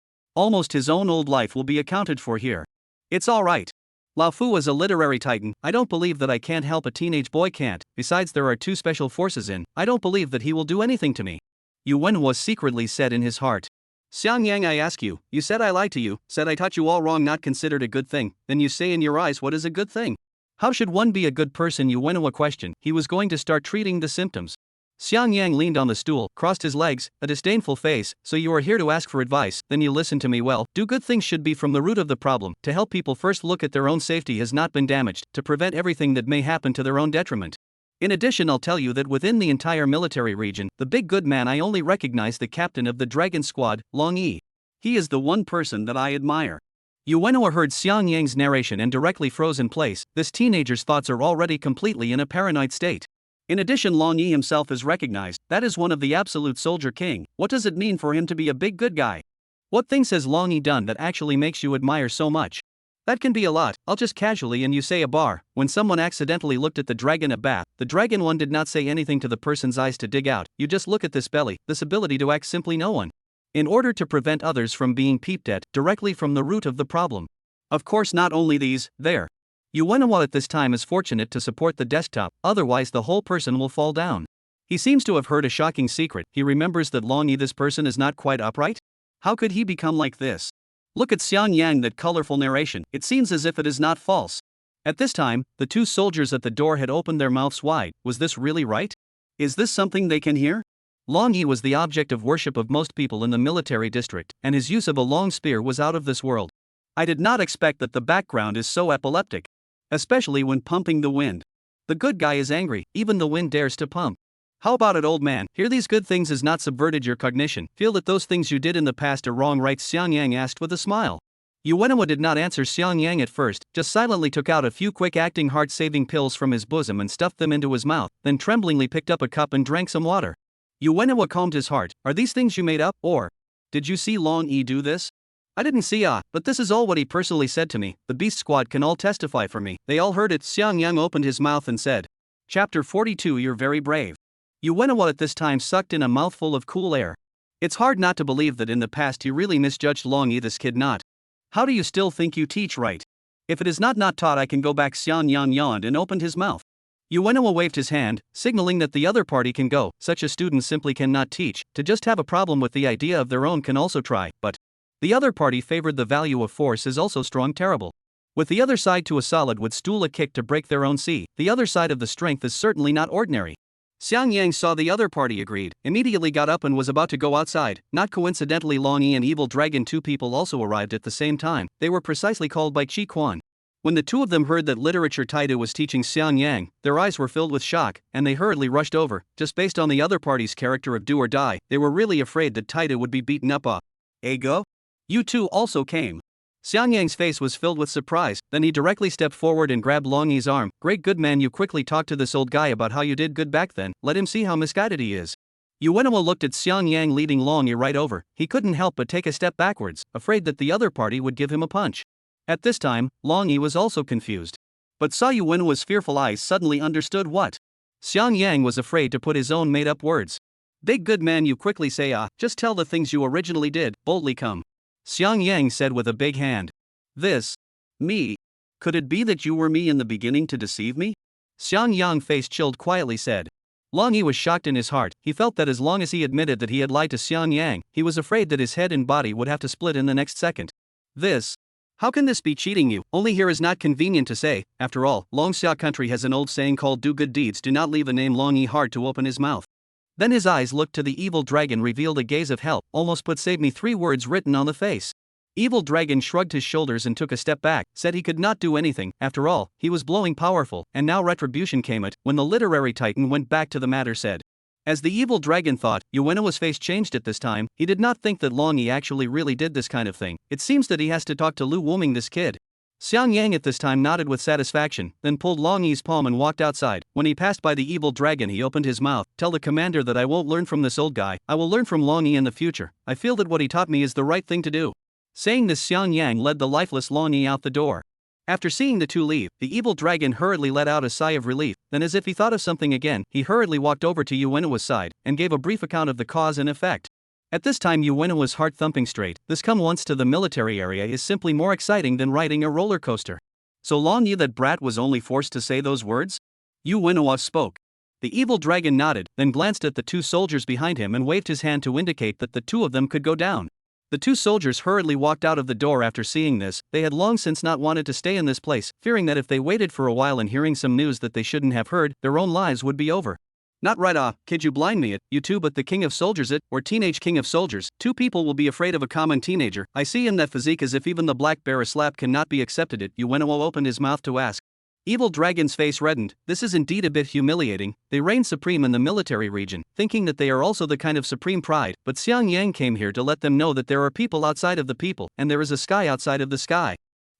his own old life will be accounted for here. It's alright. Lao Fu is a literary titan. I don't believe that I can't help a teenage boy can't. Besides, there are 2 special forces in. I don't believe that he will do anything to me. Yu Wenhua secretly said in his heart. "Xiang Yang, I ask you, you said I lied to you, said I taught you all wrong, not considered a good thing. Then you say in your eyes, what is a good thing? How should one be a good person?" Yu Wenhua questioned. He was going to start treating the symptoms. Xiang Yang leaned on the stool, crossed his legs, a disdainful face. "So you are here to ask for advice, then you listen to me well. Do good things should be from the root of the problem, to help people first look at their own safety has not been damaged, to prevent everything that may happen to their own detriment. In addition, I'll tell you that within the entire military region, the big good man, I only recognize the captain of the Dragon Squad, Long Yi. He is the one person that I admire." Yu Wenhua heard Xiang Yang's narration and directly froze in place. This teenager's thoughts are already completely in a paranoid state. In addition, Long Yi himself is recognized, that is one of the absolute soldier king. What does it mean for him to be a big good guy? What things has Long Yi done that actually makes you admire so much? That can be a lot. I'll just casually and you say a bar. When someone accidentally looked at the dragon at bath, the dragon one did not say anything to the person's eyes to dig out. You just look at this belly, this ability to act simply no one. In order to prevent others from being peeped at, directly from the root of the problem. Of course, not only these, there. Yu Wenhua at this time is fortunate to support the desktop, otherwise the whole person will fall down. He seems to have heard a shocking secret. He remembers that Long Yi, this person is not quite upright? How could he become like this? Look at Xiang Yang, that colorful narration, it seems as if it is not false. At this time, the 2 soldiers at the door had opened their mouths wide. Was this really right? Is this something they can hear? Long Yi was the object of worship of most people in the military district, and his use of a long spear was out of this world. I did not expect that the background is so epileptic. Especially when pumping the wind. The good guy is angry, even the wind dares to pump. How about it, old man? Hear these good things has not subverted your cognition. Feel that those things you did in the past are wrong, right? Xiang Yang asked with a smile. Yu Wenhua did not answer Xiang Yang at first, just silently took out a few quick-acting heart-saving pills from his bosom and stuffed them into his mouth, then tremblingly picked up a cup and drank some water. Yu Wenhua calmed his heart. Are these things you made up, or? Did you see Long Yi do this? I didn't see but this is all what he personally said to me. The Beast Squad can all testify for me. They all heard it. Xiang Yang opened his mouth and said. Chapter 42. You're very brave. Yuenwa at this time sucked in a mouthful of cool air. It's hard not to believe that in the past he really misjudged Long Yi. This kid not. How do you still think you teach right? If it is not taught I can go back. Xiang Yang yawned and opened his mouth. Yuenwa waved his hand, signaling that the other party can go. Such a student simply cannot teach. To just have a problem with the idea of their own can also try, but the other party favored the value of force is also strong terrible. With the other side to a solid would stool a kick to break their own sea. The other side of the strength is certainly not ordinary. Xiang Yang saw the other party agreed, immediately got up and was about to go outside. Not coincidentally, Long Yi and Evil Dragon, two people also arrived at the same time. They were precisely called by Chi Quan. When the two of them heard that literature Taidu was teaching Xiang Yang, their eyes were filled with shock, and they hurriedly rushed over. Just based on the other party's character of do or die, they were really afraid that Taidu would be beaten up. Ego? You two also came. Xiang Yang's face was filled with surprise, then he directly stepped forward and grabbed Long Yi's arm. Great good man, you quickly talk to this old guy about how you did good back then, let him see how misguided he is. Yuenwa looked at Xiang Yang leading Long Yi right over. He couldn't help but take a step backwards, afraid that the other party would give him a punch. At this time, Long Yi was also confused. But saw Yuenwa's fearful eyes suddenly understood what Xiang Yang was afraid to put his own made-up words. Big good man, you quickly say just tell the things you originally did, boldly come. Xiang Yang said with a big hand. This? Me? Could it be that you were me in the beginning to deceive me? Xiang Yang face chilled quietly said. Long Yi was shocked in his heart. He felt that as long as he admitted that he had lied to Xiang Yang, he was afraid that his head and body would have to split in the next second. This? How can this be cheating you? Only here is not convenient to say. After all, Longxia country has an old saying called do good deeds do not leave a name Long Yi hard to open his mouth. Then his eyes looked to the evil dragon, revealed a gaze of help, almost put save me 3 words written on the face. Evil dragon shrugged his shoulders and took a step back, said he could not do anything. After all, he was blowing powerful, and now retribution came it. When the literary titan went back to the matter said. As the evil dragon thought, Yuenwa's face changed at this time. He did not think that Long Yi actually really did this kind of thing. It seems that he has to talk to Lu Wuming, this kid. Xiang Yang at this time nodded with satisfaction, then pulled Long Yi's palm and walked outside. When he passed by the evil dragon, he opened his mouth. Tell the commander that I won't learn from this old guy. I will learn from Long Yi in the future. I feel that what he taught me is the right thing to do. Saying this, Xiang Yang led the lifeless Long Yi out the door. After seeing the two leave, the evil dragon hurriedly let out a sigh of relief, then as if he thought of something again, he hurriedly walked over to Yuenwa's side, and gave a brief account of the cause and effect. At this time Yuenwa's heart thumping straight. This come once to the military area is simply more exciting than riding a roller coaster. So Long Yi, that brat, was only forced to say those words? Yuenwa spoke. The evil dragon nodded, then glanced at the 2 soldiers behind him and waved his hand to indicate that the 2 of them could go down. The 2 soldiers hurriedly walked out of the door after seeing this. They had long since not wanted to stay in this place, fearing that if they waited for a while and hearing some news that they shouldn't have heard, their own lives would be over. Not right kid, you blind me it, you two, but the king of soldiers it, or teenage king of soldiers. 2 people will be afraid of a common teenager. I see in that physique as if even the black bear slap cannot be accepted it. Yuenwa opened his mouth to ask. Evil dragon's face reddened. This is indeed a bit humiliating. They reign supreme in the military region, thinking that they are also the kind of supreme pride, but Xiang Yang came here to let them know that there are people outside of the people, and there is a sky outside of the sky.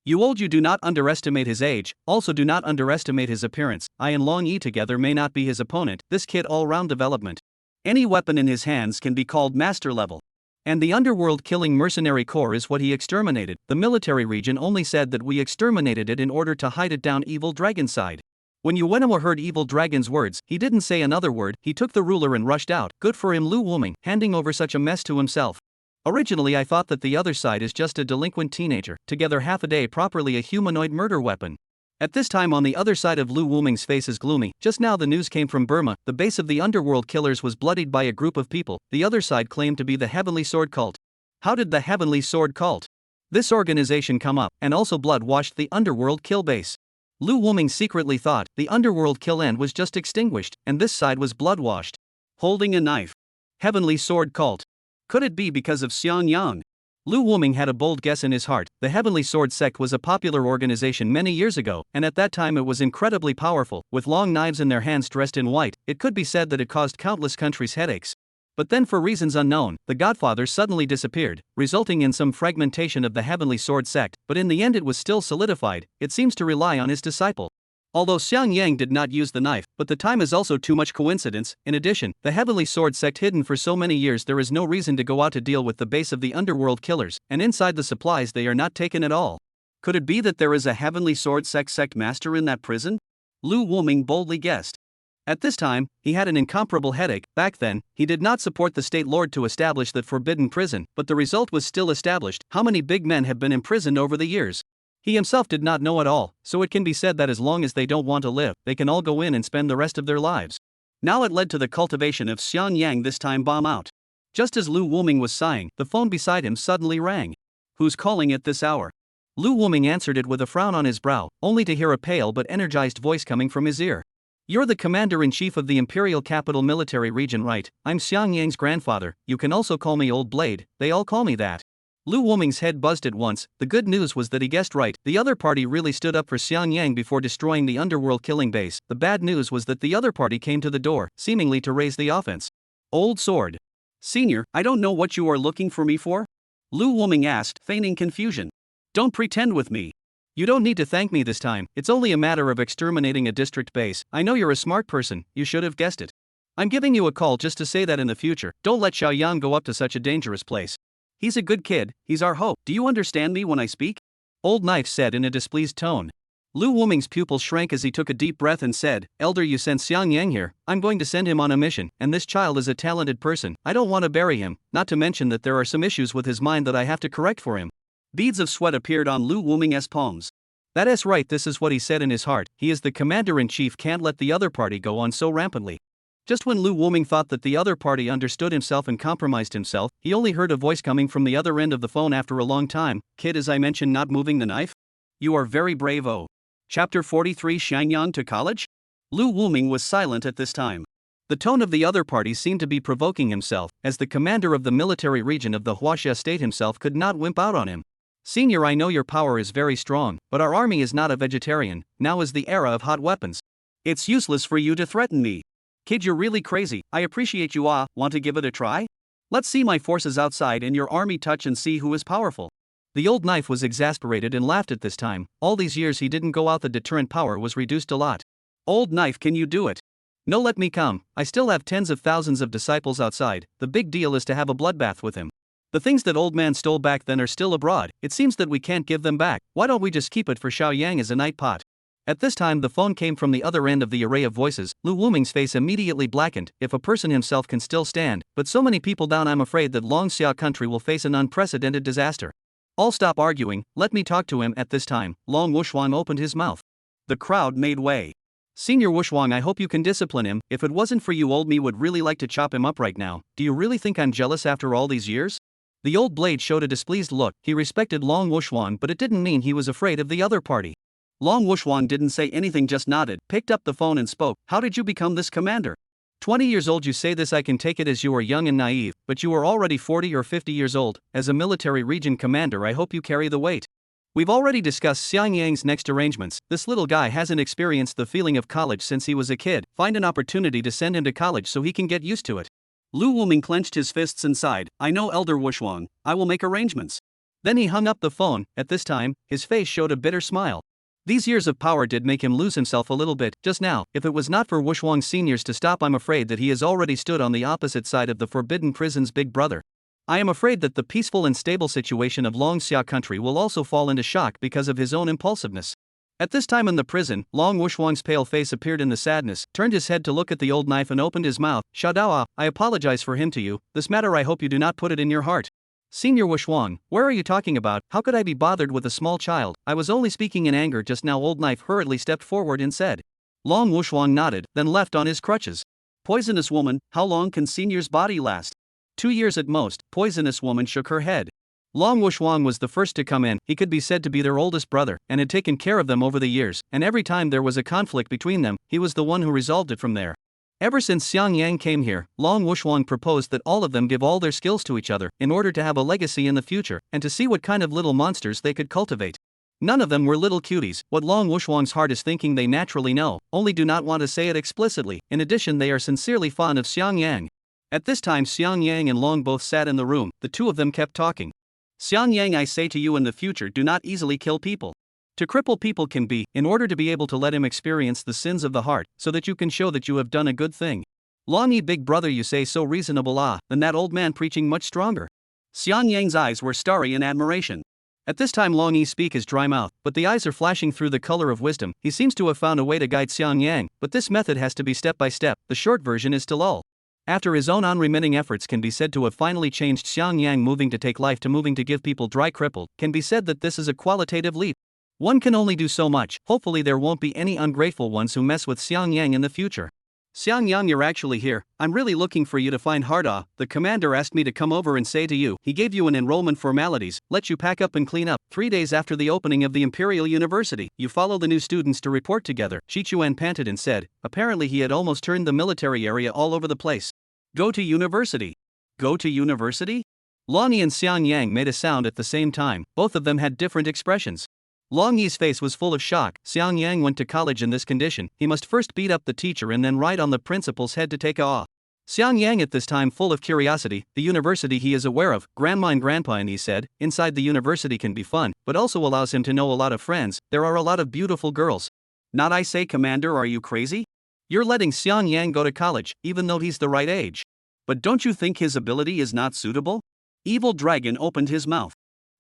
You do not underestimate his age, also do not underestimate his appearance. I and Long Yi together may not be his opponent. This kid all-round development. Any weapon in his hands can be called master level. And the underworld killing mercenary corps is what he exterminated. The military region only said that we exterminated it in order to hide it down evil dragon's side. When Yuenwa heard evil dragon's words, he didn't say another word. He took the ruler and rushed out. Good for him, Lu Wuming, handing over such a mess to himself. Originally I thought that the other side is just a delinquent teenager, together half a day properly a humanoid murder weapon. At this time on the other side of Lu Wuming's face is gloomy. Just now the news came from Burma. The base of the underworld killers was bloodied by a group of people. The other side claimed to be the Heavenly Sword Cult. How did the Heavenly Sword Cult, this organization, come up, and also blood washed the underworld kill base? Lu Wuming secretly thought the underworld kill end was just extinguished, and this side was blood washed. Holding a knife. Heavenly Sword Cult. Could it be because of Xiang Yang? Lu Wuming had a bold guess in his heart. The Heavenly Sword Sect was a popular organization many years ago, and at that time it was incredibly powerful. With long knives in their hands dressed in white, it could be said that it caused countless countries headaches. But then for reasons unknown, the Godfather suddenly disappeared, resulting in some fragmentation of the Heavenly Sword Sect, but in the end it was still solidified. It seems to rely on his disciple. Although Xiang Yang did not use the knife, but the time is also too much coincidence. In addition, the heavenly sword sect hidden for so many years, there is no reason to go out to deal with the base of the underworld killers, and inside the supplies they are not taken at all. Could it be that there is a heavenly sword sect master in that prison? Lu Wuming boldly guessed. At this time, he had an incomparable headache. Back then, he did not support the state lord to establish that forbidden prison, but the result was still established. How many big men have been imprisoned over the years? He himself did not know at all, so it can be said that as long as they don't want to live, they can all go in and spend the rest of their lives. Now it led to the cultivation of Xiang Yang, this time bomb out. Just as Lu Wuming was sighing, the phone beside him suddenly rang. Who's calling at this hour? Lu Wuming answered it with a frown on his brow, only to hear a pale but energized voice coming from his ear. You're the commander-in-chief of the Imperial Capital Military Region, right? I'm Xiang Yang's grandfather. You can also call me Old Blade, they all call me that. Lu Wuming's head buzzed at once. The good news was that he guessed right. The other party really stood up for Xiang Yang before destroying the underworld killing base. The bad news was that the other party came to the door, seemingly to raise the offense. Old Sword. Senior, I don't know what you are looking for me for? Lu Wuming asked, feigning confusion. Don't pretend with me. You don't need to thank me this time, it's only a matter of exterminating a district base. I know you're a smart person, you should have guessed it. I'm giving you a call just to say that in the future, don't let Xiao Yang go up to such a dangerous place. He's a good kid, he's our hope. Do you understand me when I speak? Old Knife said in a displeased tone. Lu Wuming's pupil shrank as he took a deep breath and said, Elder, you sent Xiang Yang here. I'm going to send him on a mission, and this child is a talented person. I don't want to bury him, not to mention that there are some issues with his mind that I have to correct for him. Beads of sweat appeared on Lu Wuming's palms. That is right, this is what he said in his heart. He is the commander-in-chief, can't let the other party go on so rampantly. Just when Lu Wuming thought that the other party understood himself and compromised himself, he only heard a voice coming from the other end of the phone after a long time. Kid, as I mentioned, not moving the knife? You are very brave. Oh. Chapter 43, Xiang Yang to college? Lu Wuming was silent at this time. The tone of the other party seemed to be provoking himself, as the commander of the military region of the Huaxia state himself could not wimp out on him. Senior, I know your power is very strong, but our army is not a vegetarian. Now is the era of hot weapons. It's useless for you to threaten me. Kid, you're really crazy. I appreciate you. Want to give it a try? Let's see my forces outside and your army touch and see who is powerful. The Old Knife was exasperated and laughed at this time. All these years he didn't go out, the deterrent power was reduced a lot. Old Knife, can you do it? No, let me come. I still have tens of thousands of disciples outside. The big deal is to have a bloodbath with him. The things that old man stole back then are still abroad. It seems that we can't give them back. Why don't we just keep it for Xiao Yang as a night pot? At this time the phone came from the other end of the array of voices. Lu Wuming's face immediately blackened. If a person himself can still stand, but so many people down, I'm afraid that Long Xia country will face an unprecedented disaster. All stop arguing, let me talk to him. At this time, Long Wushuang opened his mouth. The crowd made way. Senior Wushuang, I hope you can discipline him. If it wasn't for you, old me would really like to chop him up right now. Do you really think I'm jealous after all these years? The old blade showed a displeased look. He respected Long Wushuang, but it didn't mean he was afraid of the other party. Long Wushuang didn't say anything, just nodded, picked up the phone and spoke. How did you become this commander? 20 years old, you say this, I can take it as you are young and naive, but you are already 40 or 50 years old. As a military region commander, I hope you carry the weight. We've already discussed Xiang Yang's next arrangements. This little guy hasn't experienced the feeling of college since he was a kid. Find an opportunity to send him to college so he can get used to it. Lu Wuming clenched his fists and sighed. I know, Elder Wushuang, I will make arrangements. Then he hung up the phone. At this time, his face showed a bitter smile. These years of power did make him lose himself a little bit just now. If it was not for Wushuang seniors to stop, I'm afraid that he has already stood on the opposite side of the forbidden prison's big brother. I am afraid that the peaceful and stable situation of Long Xia country will also fall into shock because of his own impulsiveness. At this time in the prison, Long Wushuang's pale face appeared in the sadness, turned his head to look at the Old Knife and opened his mouth. Xiaodao, I apologize for him to you. This matter, I hope you do not put it in your heart. Senior Wushuang, where are you talking about? How could I be bothered with a small child? I was only speaking in anger just now. Old Knife hurriedly stepped forward and said. Long Wushuang nodded, then left on his crutches. Poisonous woman, how long can Senior's body last? 2 years at most. Poisonous woman shook her head. Long Wushuang was the first to come in. He could be said to be their oldest brother, and had taken care of them over the years, and every time there was a conflict between them, he was the one who resolved it from there. Ever since Xiang Yang came here, Long Wushuang proposed that all of them give all their skills to each other, in order to have a legacy in the future, and to see what kind of little monsters they could cultivate. None of them were little cuties. What Long Wushuang's heart is thinking they naturally know, only do not want to say it explicitly. In addition, they are sincerely fond of Xiang Yang. At this time Xiang Yang and Long both sat in the room. The two of them kept talking. Xiang Yang, I say to you, in the future do not easily kill people. To cripple people can be, in order to be able to let him experience the sins of the heart, so that you can show that you have done a good thing. Long Yi big brother you say so reasonable than that old man preaching much stronger. Xian Yang's eyes were starry in admiration. At this time Long Yi speak his dry mouth, but the eyes are flashing through the color of wisdom. He seems to have found a way to guide Xian Yang, but this method has to be step by step. The short version is still all. After his own unremitting efforts can be said to have finally changed Xiang Yang moving to take life to moving to give people dry crippled, can be said that this is a qualitative leap. One can only do so much. Hopefully there won't be any ungrateful ones who mess with Xiang Yang in the future. Xiang Yang, you're actually here. I'm really looking for you to find Harda. The commander asked me to come over and say to you, he gave you an enrollment formalities, let you pack up and clean up. 3 days after the opening of the Imperial University, you follow the new students to report together. Shi Chuan panted and said, apparently he had almost turned the military area all over the place. Go to university. Go to university? Long Yi and Xiang Yang made a sound at the same time. Both of them had different expressions. Long Yi's face was full of shock. Xiang Yang went to college in this condition. He must first beat up the teacher and then ride on the principal's head to take a off. Xiang Yang at this time full of curiosity, the university he is aware of, grandma and grandpa, and he said, inside the university can be fun, but also allows him to know a lot of friends. There are a lot of beautiful girls. Not I say, Commander, are you crazy? You're letting Xiang Yang go to college, even though he's the right age. But don't you think his ability is not suitable? Evil Dragon opened his mouth.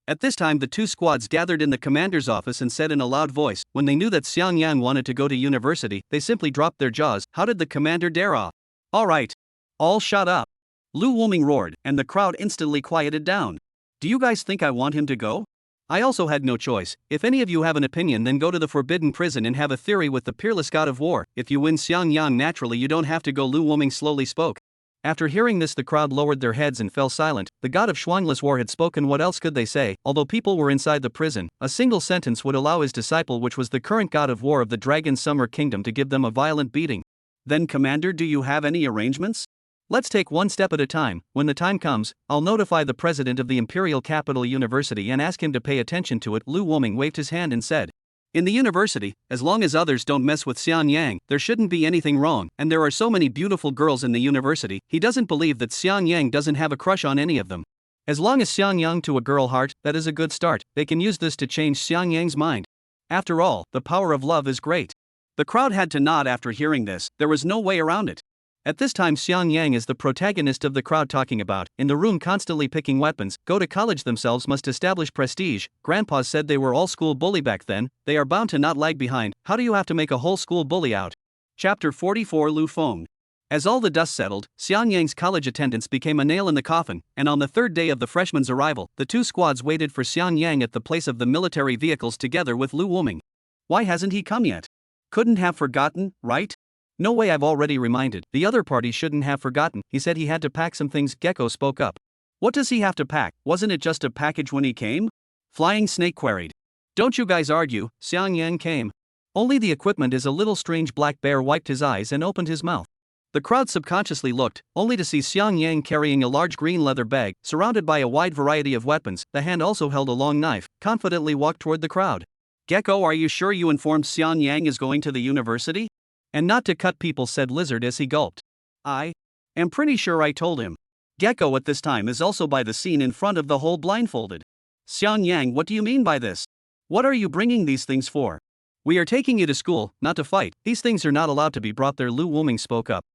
At this time the two squads gathered in the commander's office and said in a loud voice, when they knew that Xiang Yang wanted to go to university, they simply dropped their jaws. How did the commander dare off? All right. All shut up. Lu Wuming roared, and the crowd instantly quieted down. Do you guys think I want him to go? I also had no choice. If any of you have an opinion, then go to the forbidden prison and have a theory with the peerless god of war. If you win Xiang Yang naturally you don't have to go, Lu Wuming slowly spoke. After hearing this the crowd lowered their heads and fell silent. The god of Shuangless war had spoken. What else could they say? Although people were inside the prison, a single sentence would allow his disciple, which was the current god of war of the Dragon Summer Kingdom, to give them a violent beating. Then Commander, do you have any arrangements? Let's take one step at a time. When the time comes, I'll notify the president of the Imperial Capital University and ask him to pay attention to it. Lu Wuming waved his hand and said, in the university, as long as others don't mess with Xian Yang, there shouldn't be anything wrong, and there are so many beautiful girls in the university, he doesn't believe that Xian Yang doesn't have a crush on any of them. As long as Xiang Yang to a girl heart, that is a good start. They can use this to change Xiang Yang's mind. After all, the power of love is great. The crowd had to nod after hearing this. There was no way around it. At this time Xiang Yang is the protagonist of the crowd talking about, in the room constantly picking weapons, go to college themselves, must establish prestige. Grandpa said they were all school bully back then, they are bound to not lag behind. How do you have to make a whole school bully out? Chapter 44 Lu Feng. As all the dust settled, Xiang Yang's college attendance became a nail in the coffin, and on the third day of the freshman's arrival, the two squads waited for Xiang Yang at the place of the military vehicles together with Lu Wuming. Why hasn't he come yet? Couldn't have forgotten, right? No way, I've already reminded. The other party shouldn't have forgotten. He said he had to pack some things. Gecko spoke up. What does he have to pack? Wasn't it just a package when he came? Flying Snake queried. Don't you guys argue, Xiang Yang came. Only the equipment is a little strange. Black Bear wiped his eyes and opened his mouth. The crowd subconsciously looked, only to see Xiang Yang carrying a large green leather bag, surrounded by a wide variety of weapons. The hand also held a long knife, confidently walked toward the crowd. Gecko, are you sure you informed Xiang Yang is going to the university? And not to cut people, said Lizard as he gulped. I am pretty sure I told him. Gecko at this time is also by the scene in front of the hole, blindfolded. Xiang Yang, what do you mean by this? What are you bringing these things for? We are taking you to school, not to fight. These things are not allowed to be brought there. Lu Wuming spoke up.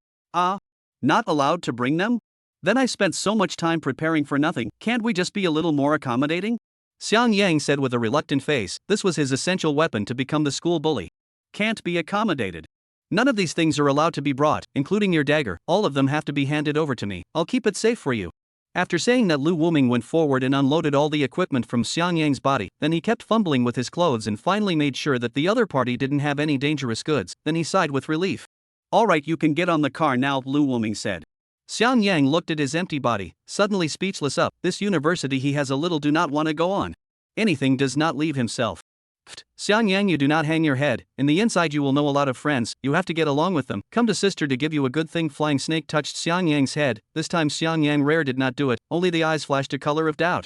Not allowed to bring them? Then I spent so much time preparing for nothing. Can't we just be a little more accommodating? Xiang Yang said with a reluctant face. This was his essential weapon to become the school bully. Can't be accommodated. None of these things are allowed to be brought, including your dagger. All of them have to be handed over to me. I'll keep it safe for you. After saying that, Lu Wuming went forward and unloaded all the equipment from Xiang Yang's body. Then he kept fumbling with his clothes and finally made sure that the other party didn't have any dangerous goods. Then he sighed with relief. All right, you can get on the car now, Lu Wuming said. Xiang Yang looked at his empty body, suddenly speechless. This university he has a little do not want to go on. Anything does not leave himself. Xiang Yang, you do not hang your head. In the inside you will know a lot of friends. You have to get along with them. Come to sister to give you a good thing. Flying Snake touched Xiang Yang's head. This time Xiang Yang rare did not do it. Only the eyes flashed a color of doubt.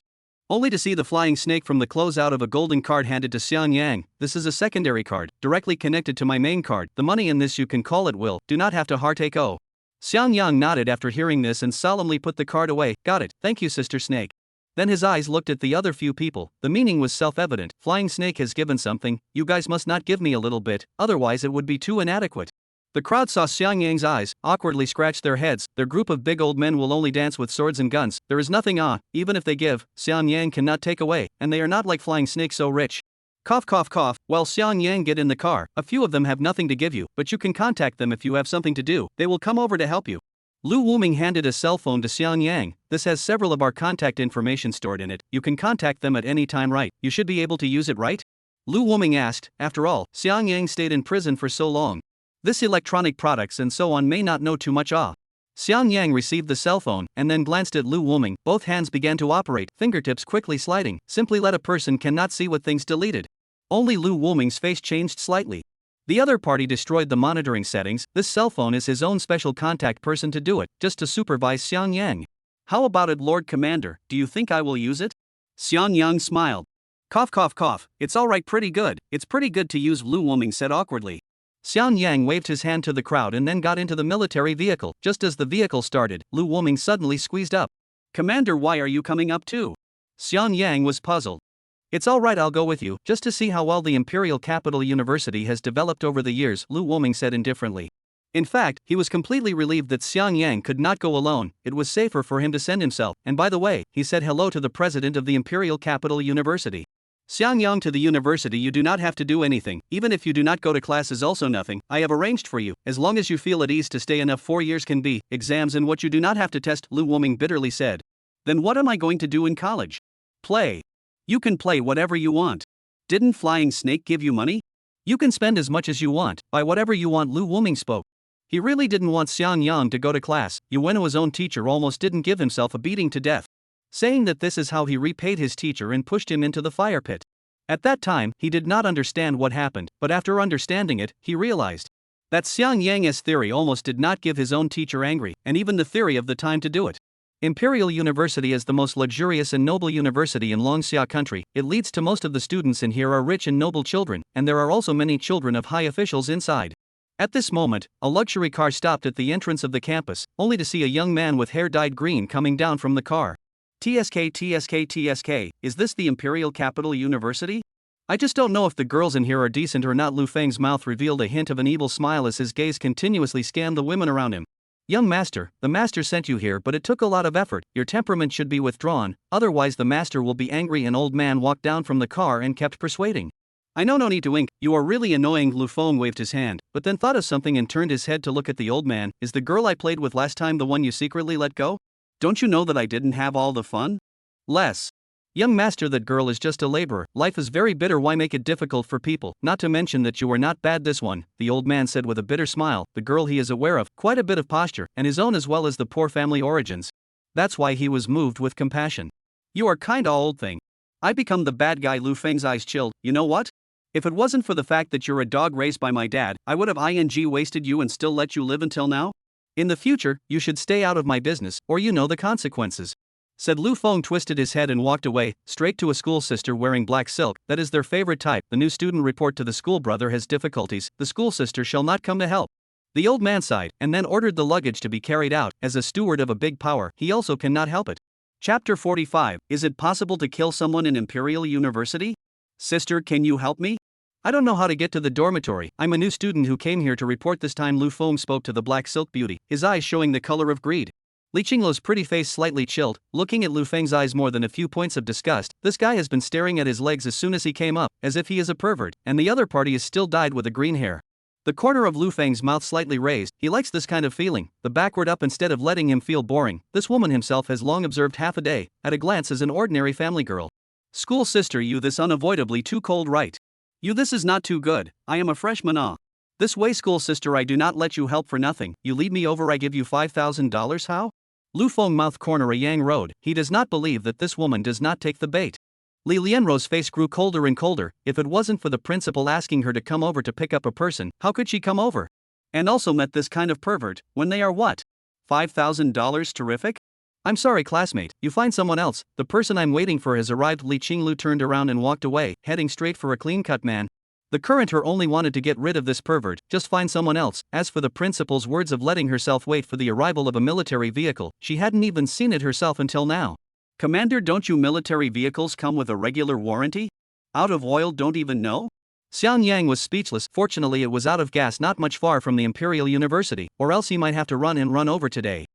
Only to see the Flying Snake from the close out of a golden card handed to Xiang Yang. This is a secondary card, directly connected to my main card. The money in this you can call it will. Do not have to heartache. Xiang Yang nodded after hearing this and solemnly put the card away. Got it. Thank you, Sister Snake. Then his eyes looked at the other few people. The meaning was self-evident. Flying Snake has given something, you guys must not give me a little bit, otherwise it would be too inadequate. The crowd saw Xiang Yang's eyes, awkwardly scratched their heads. Their group of big old men will only dance with swords and guns. There is nothing even if they give, Xiang Yang cannot take away, and they are not like Flying Snake so rich. Cough cough cough. While Xiang Yang get in the car, a few of them have nothing to give you, but you can contact them if you have something to do. They will come over to help you. Lu Wuming handed a cell phone to Xiang Yang. This has several of our contact information stored in it. You can contact them at any time, right? You should be able to use it, right? Lu Wuming asked. After all, Xiang Yang stayed in prison for so long. This electronic products and so on may not know too much. Xiang Yang received the cell phone and then glanced at Lu Wuming. Both hands began to operate, fingertips quickly sliding. Simply let a person cannot see what things deleted. Only Lu Wuming's face changed slightly. The other party destroyed the monitoring settings. This cell phone is his own special contact person to do it, just to supervise Xiang Yang. How about it, Lord Commander, do you think I will use it? Xiang Yang smiled. Cough cough cough, it's alright, pretty good. It's pretty good to use, Lu Wuming said awkwardly. Xiang Yang waved his hand to the crowd and then got into the military vehicle. Just as the vehicle started, Lu Wuming suddenly squeezed up. Commander, why are you coming up too? Xiang Yang was puzzled. It's alright, I'll go with you, just to see how well the Imperial Capital University has developed over the years, Lu Wuming said indifferently. In fact, he was completely relieved that Xiang Yang could not go alone. It was safer for him to send himself, and by the way, he said hello to the president of the Imperial Capital University. Xiang Yang, to the university you do not have to do anything, even if you do not go to class is also nothing, I have arranged for you, as long as you feel at ease to stay enough 4 years can be, exams and what you do not have to test, Lu Wuming bitterly said. Then what am I going to do in college? Play. You can play whatever you want. Didn't Flying Snake give you money? You can spend as much as you want, buy whatever you want, Lu Wuming spoke. He really didn't want Xiang Yang to go to class. Yuenhua's own teacher almost didn't give himself a beating to death, saying that this is how he repaid his teacher and pushed him into the fire pit. At that time, he did not understand what happened, but after understanding it, he realized that Xiang Yang's theory almost did not give his own teacher angry, and even the theory of the time to do it. Imperial University is the most luxurious and noble university in Longxia country. It leads to most of the students in here are rich and noble children, and there are also many children of high officials inside. At this moment, a luxury car stopped at the entrance of the campus, only to see a young man with hair dyed green coming down from the car. TSK TSK TSK, is this the Imperial Capital University? I just don't know if the girls in here are decent or not. Lu Feng's mouth revealed a hint of an evil smile as his gaze continuously scanned the women around him. Young master, the master sent you here, but it took a lot of effort. Your temperament should be withdrawn, otherwise the master will be angry. An old man walked down from the car and kept persuading. I know, no need to wink, you are really annoying. Lu Feng waved his hand, but then thought of something and turned his head to look at the old man. Is the girl I played with last time the one you secretly let go? Don't you know that I didn't have all the fun? Less. Young master, that girl is just a laborer. Life is very bitter, why make it difficult for people? Not to mention that you are not bad. This one, the old man said with a bitter smile, the girl he is aware of, quite a bit of posture, and his own as well as the poor family origins. That's why he was moved with compassion. You are kinda old thing. I become the bad guy. Lu Feng's eyes chilled. You know what? If it wasn't for the fact that you're a dog raised by my dad, I would have wasted you and still let you live until now. In the future, you should stay out of my business, or you know the consequences, said Lu Feng. Twisted his head and walked away, straight to a school sister wearing black silk. That is their favorite type. The new student report to the school brother has difficulties. The school sister shall not come to help. The old man sighed, and then ordered the luggage to be carried out. As a steward of a big power, he also cannot help it. Chapter 45, Is it possible to kill someone in Imperial University? Sister, can you help me? I don't know how to get to the dormitory. I'm a new student who came here to report. This time Lu Feng spoke to the black silk beauty, his eyes showing the color of greed. Li Qingluo's pretty face slightly chilled, looking at Lu Feng's eyes more than a few points of disgust. This guy has been staring at his legs as soon as he came up, as if he is a pervert, and the other party is still dyed with a green hair. The corner of Lu Feng's mouth slightly raised. He likes this kind of feeling, the backward up instead of letting him feel boring. This woman himself has long observed half a day, at a glance as an ordinary family girl. School sister, you this unavoidably too cold, right? You this is not too good, I am a freshman. This way, school sister, I do not let you help for nothing. You lead me over, I give you $5,000. How? Lu Feng mouth corner a Yang Road. He does not believe that this woman does not take the bait. Li Lianrou's face grew colder and colder. If it wasn't for the principal asking her to come over to pick up a person, how could she come over? And also met this kind of pervert, when they are what? $5,000? Terrific? I'm sorry, classmate, you find someone else. The person I'm waiting for has arrived. Li Qinglu turned around and walked away, heading straight for a clean-cut man. The current her only wanted to get rid of this pervert, just find someone else. As for the principal's words of letting herself wait for the arrival of a military vehicle, she hadn't even seen it herself until now. Commander, don't you military vehicles come with a regular warranty? Out of oil, don't even know? Xiang Yang was speechless. Fortunately, it was out of gas not much far from the Imperial University, or else he might have to run over today.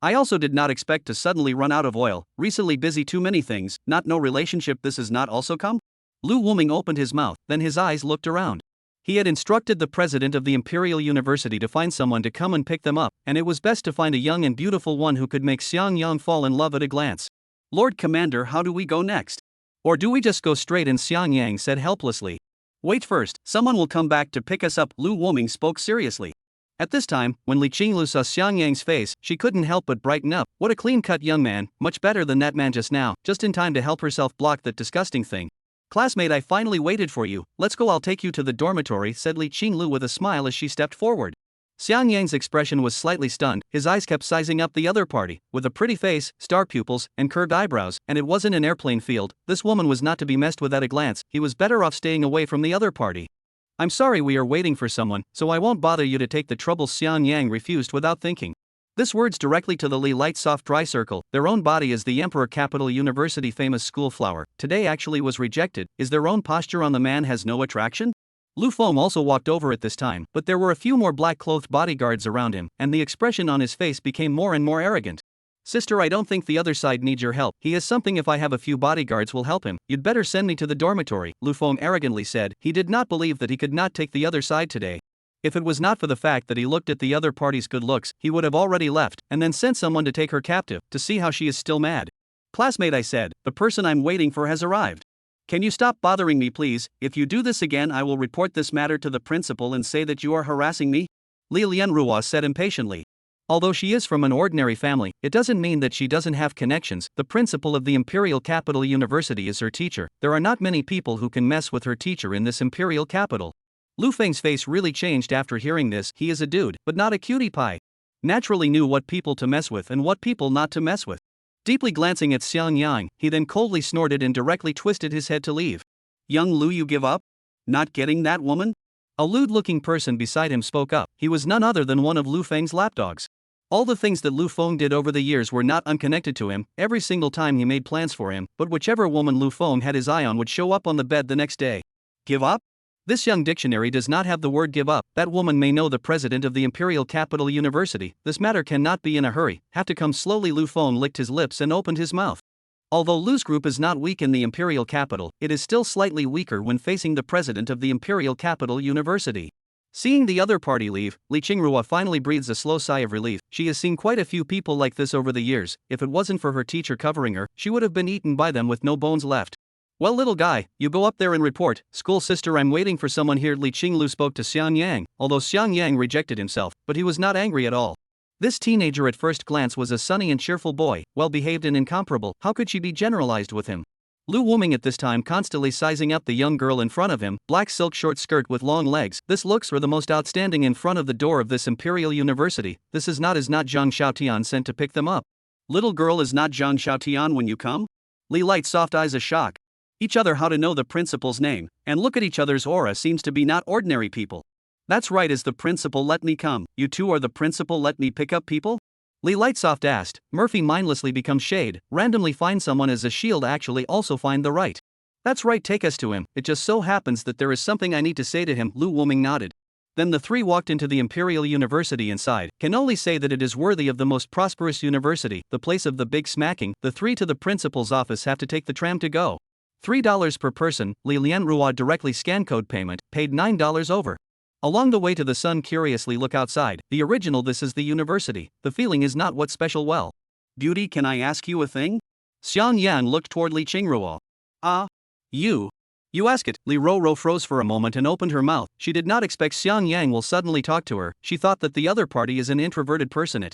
I also did not expect to suddenly run out of oil, recently busy too many things, not no relationship this is not also come? Lu Wuming opened his mouth, then his eyes looked around. He had instructed the president of the Imperial University to find someone to come and pick them up, and it was best to find a young and beautiful one who could make Xiang Yang fall in love at a glance. Lord Commander, how do we go next? Or do we just go straight? And Xiang Yang said helplessly. Wait first, someone will come back to pick us up, Lu Wuming spoke seriously. At this time, when Li Qinglu saw Xiang Yang's face, she couldn't help but brighten up. What a clean-cut young man, much better than that man just now, just in time to help herself block that disgusting thing. Classmate, I finally waited for you. Let's go, I'll take you to the dormitory, said Li Qinglu with a smile as she stepped forward. Xiang Yang's expression was slightly stunned, his eyes kept sizing up the other party, with a pretty face, star pupils, and curved eyebrows, and it wasn't an airplane field. This woman was not to be messed with at a glance, he was better off staying away from the other party. I'm sorry, we are waiting for someone, so I won't bother you to take the trouble, Xiang Yang refused without thinking. This words directly to the Li Light Soft Dry Circle. Their own body is the Emperor Capital University famous school flower, today actually was rejected. Is their own posture on the man has no attraction? Lu Feng also walked over at this time, but there were a few more black-clothed bodyguards around him, and the expression on his face became more and more arrogant. Sister, I don't think the other side needs your help. He is something. If I have a few bodyguards will help him. You'd better send me to the dormitory, Lu Feng arrogantly said. He did not believe that he could not take the other side today. If it was not for the fact that he looked at the other party's good looks, he would have already left, and then sent someone to take her captive, to see how she is still mad. Classmate, I said, the person I'm waiting for has arrived. Can you stop bothering me, please? If you do this again, I will report this matter to the principal and say that you are harassing me, Li Lianrua said impatiently. Although she is from an ordinary family, it doesn't mean that she doesn't have connections. The principal of the Imperial Capital University is her teacher. There are not many people who can mess with her teacher in this imperial capital. Lu Feng's face really changed after hearing this. He is a dude, but not a cutie pie. Naturally knew what people to mess with and what people not to mess with. Deeply glancing at Xiang Yang, he then coldly snorted and directly twisted his head to leave. Young Lu, you give up? Not getting that woman? A lewd-looking person beside him spoke up. He was none other than one of Lu Feng's lapdogs. All the things that Lu Feng did over the years were not unconnected to him. Every single time he made plans for him, but whichever woman Lu Feng had his eye on would show up on the bed the next day. Give up? This young dictionary does not have the word give up. That woman may know the president of the Imperial Capital University. This matter cannot be in a hurry, have to come slowly. Lu Feng licked his lips and opened his mouth. Although Lu's group is not weak in the Imperial Capital, it is still slightly weaker when facing the president of the Imperial Capital University. Seeing the other party leave, Li Qingrua finally breathes a slow sigh of relief. She has seen quite a few people like this over the years. If it wasn't for her teacher covering her, she would have been eaten by them with no bones left. Well, little guy, you go up there and report. School sister, I'm waiting for someone here. Li Qinglu spoke to Xiang Yang, although Xiang Yang rejected himself, but he was not angry at all. This teenager at first glance was a sunny and cheerful boy, well-behaved and incomparable. How could she be generalized with him? Lu Wuming at this time constantly sizing up the young girl in front of him, black silk short skirt with long legs. This looks for the most outstanding in front of the door of this Imperial University. This is not Zhang Xiaotian sent to pick them up. Little girl, is not Zhang Xiaotian when you come? Li Light soft eyes a shock. Each other how to know the principal's name, and look at each other's aura seems to be not ordinary people. That's right, is the principal let me come? You two are the principal let me pick up people? Li Lightsoft asked. Murphy mindlessly becomes shade, randomly find someone as a shield, actually also find the right. That's right, take us to him. It just so happens that there is something I need to say to him. Lu Wuming nodded. Then the three walked into the Imperial University inside. Can only say that it is worthy of the most prosperous university, the place of the big smacking. The three to the principal's office have to take the tram to go. $3 per person. Li Lianrua directly scan code payment, paid $9 over. Along the way to the sun, curiously look outside. The original, this is the university. The feeling is not what special. Well, beauty, can I ask you a thing? Xiang Yan looked toward Li Qingruo. You ask it. Li Roro froze for a moment and opened her mouth. She did not expect Xiang Yang will suddenly talk to her. She thought that the other party is an introverted person.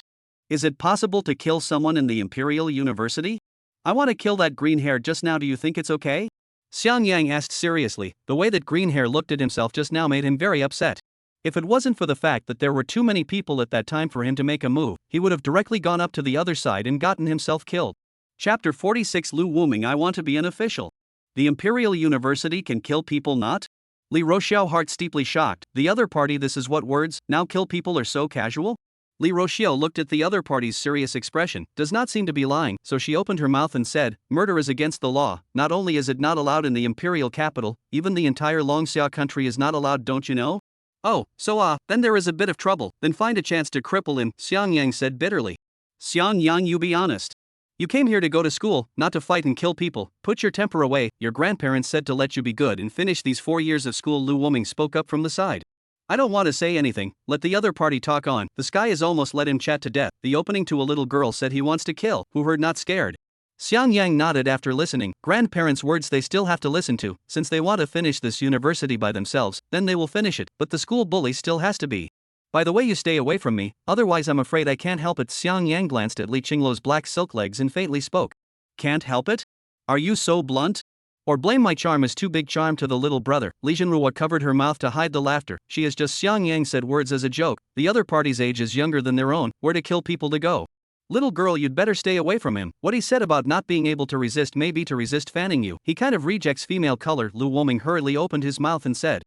Is it possible to kill someone in the Imperial University? I want to kill that green hair just now, do you think it's okay? Xiang Yang asked seriously. The way that green hair looked at himself just now made him very upset. If it wasn't for the fact that there were too many people at that time for him to make a move, he would have directly gone up to the other side and gotten himself killed. Chapter 46 Lu Wuming, I want to be an official. The Imperial University can kill people not? Li Roxiao heart steeply shocked. The other party, this is what words, now kill people are so casual? Li Roxiao looked at the other party's serious expression, does not seem to be lying, so she opened her mouth and said, murder is against the law, not only is it not allowed in the imperial capital, even the entire Longxia country is not allowed, don't you know? Oh, so then there is a bit of trouble, then find a chance to cripple him, Xiang Yang said bitterly. Xiang Yang, you be honest. You came here to go to school, not to fight and kill people, put your temper away, your grandparents said to let you be good and finish these 4 years of school. Lu Woming spoke up from the side. I don't want to say anything, let the other party talk on, the sky has almost let him chat to death, the opening to a little girl said he wants to kill, who heard not scared. Xiang Yang nodded after listening, grandparents' words they still have to listen to, since they want to finish this university by themselves, then they will finish it, but the school bully still has to be. By the way, you stay away from me, otherwise I'm afraid I can't help it. Xiang Yang glanced at Li Qingluo's black silk legs and faintly spoke. Can't help it? Are you so blunt? Or blame my charm is too big charm to the little brother. Li Zhenruo covered her mouth to hide the laughter, she is just Xiang Yang said words as a joke, the other party's age is younger than their own, where to kill people to go. Little girl, you'd better stay away from him, what he said about not being able to resist may be to resist fanning you, he kind of rejects female color. Lu Woming hurriedly opened his mouth and said.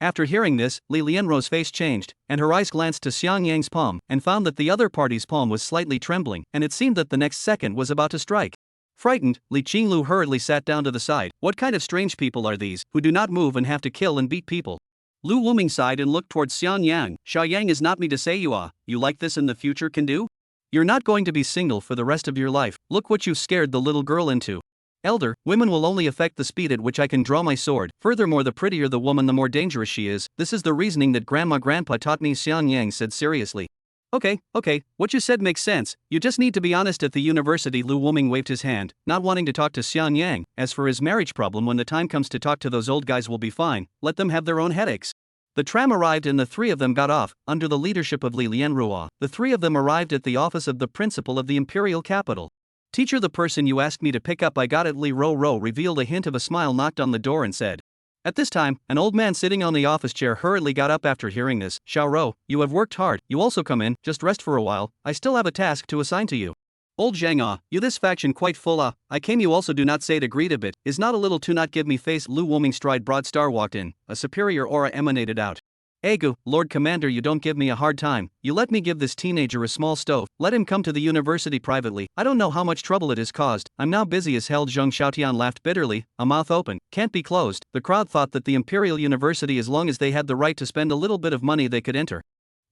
After hearing this, Li Lianruo's face changed, and her eyes glanced to Xiang Yang's palm, and found that the other party's palm was slightly trembling, and it seemed that the next second was about to strike. Frightened, Li Qinglu hurriedly sat down to the side. What kind of strange people are these, who do not move and have to kill and beat people? Lu Woming sighed and looked towards Xiang Yang. Xia Yang is not me to say you like this in the future can do? You're not going to be single for the rest of your life, look what you scared the little girl into. Elder, women will only affect the speed at which I can draw my sword, furthermore the prettier the woman the more dangerous she is, this is the reasoning that grandpa taught me, Xiang Yang said seriously. Okay, what you said makes sense, you just need to be honest at the university. Lu Woming waved his hand, not wanting to talk to Xiang Yang, as for his marriage problem when the time comes to talk to those old guys will be fine, let them have their own headaches. The tram arrived and the three of them got off, under the leadership of Li Lianruo. The three of them arrived at the office of the principal of the imperial capital. Teacher, the person you asked me to pick up, I got it. Li Ro revealed a hint of a smile, knocked on the door and said. At this time, an old man sitting on the office chair hurriedly got up after hearing this. Xiao Ro, you have worked hard, you also come in, just rest for a while, I still have a task to assign to you. Old Zhang, you this faction quite full I came you also do not say it agreed a bit, is not a little to not give me face. Lu Woming stride broad star walked in, a superior aura emanated out. Egu, Lord Commander, you don't give me a hard time, you let me give this teenager a small stove, let him come to the university privately, I don't know how much trouble it has caused, I'm now busy as hell. Zhang Xiaotian laughed bitterly, a mouth open, can't be closed. The crowd thought that the Imperial University, as long as they had the right to spend a little bit of money, they could enter.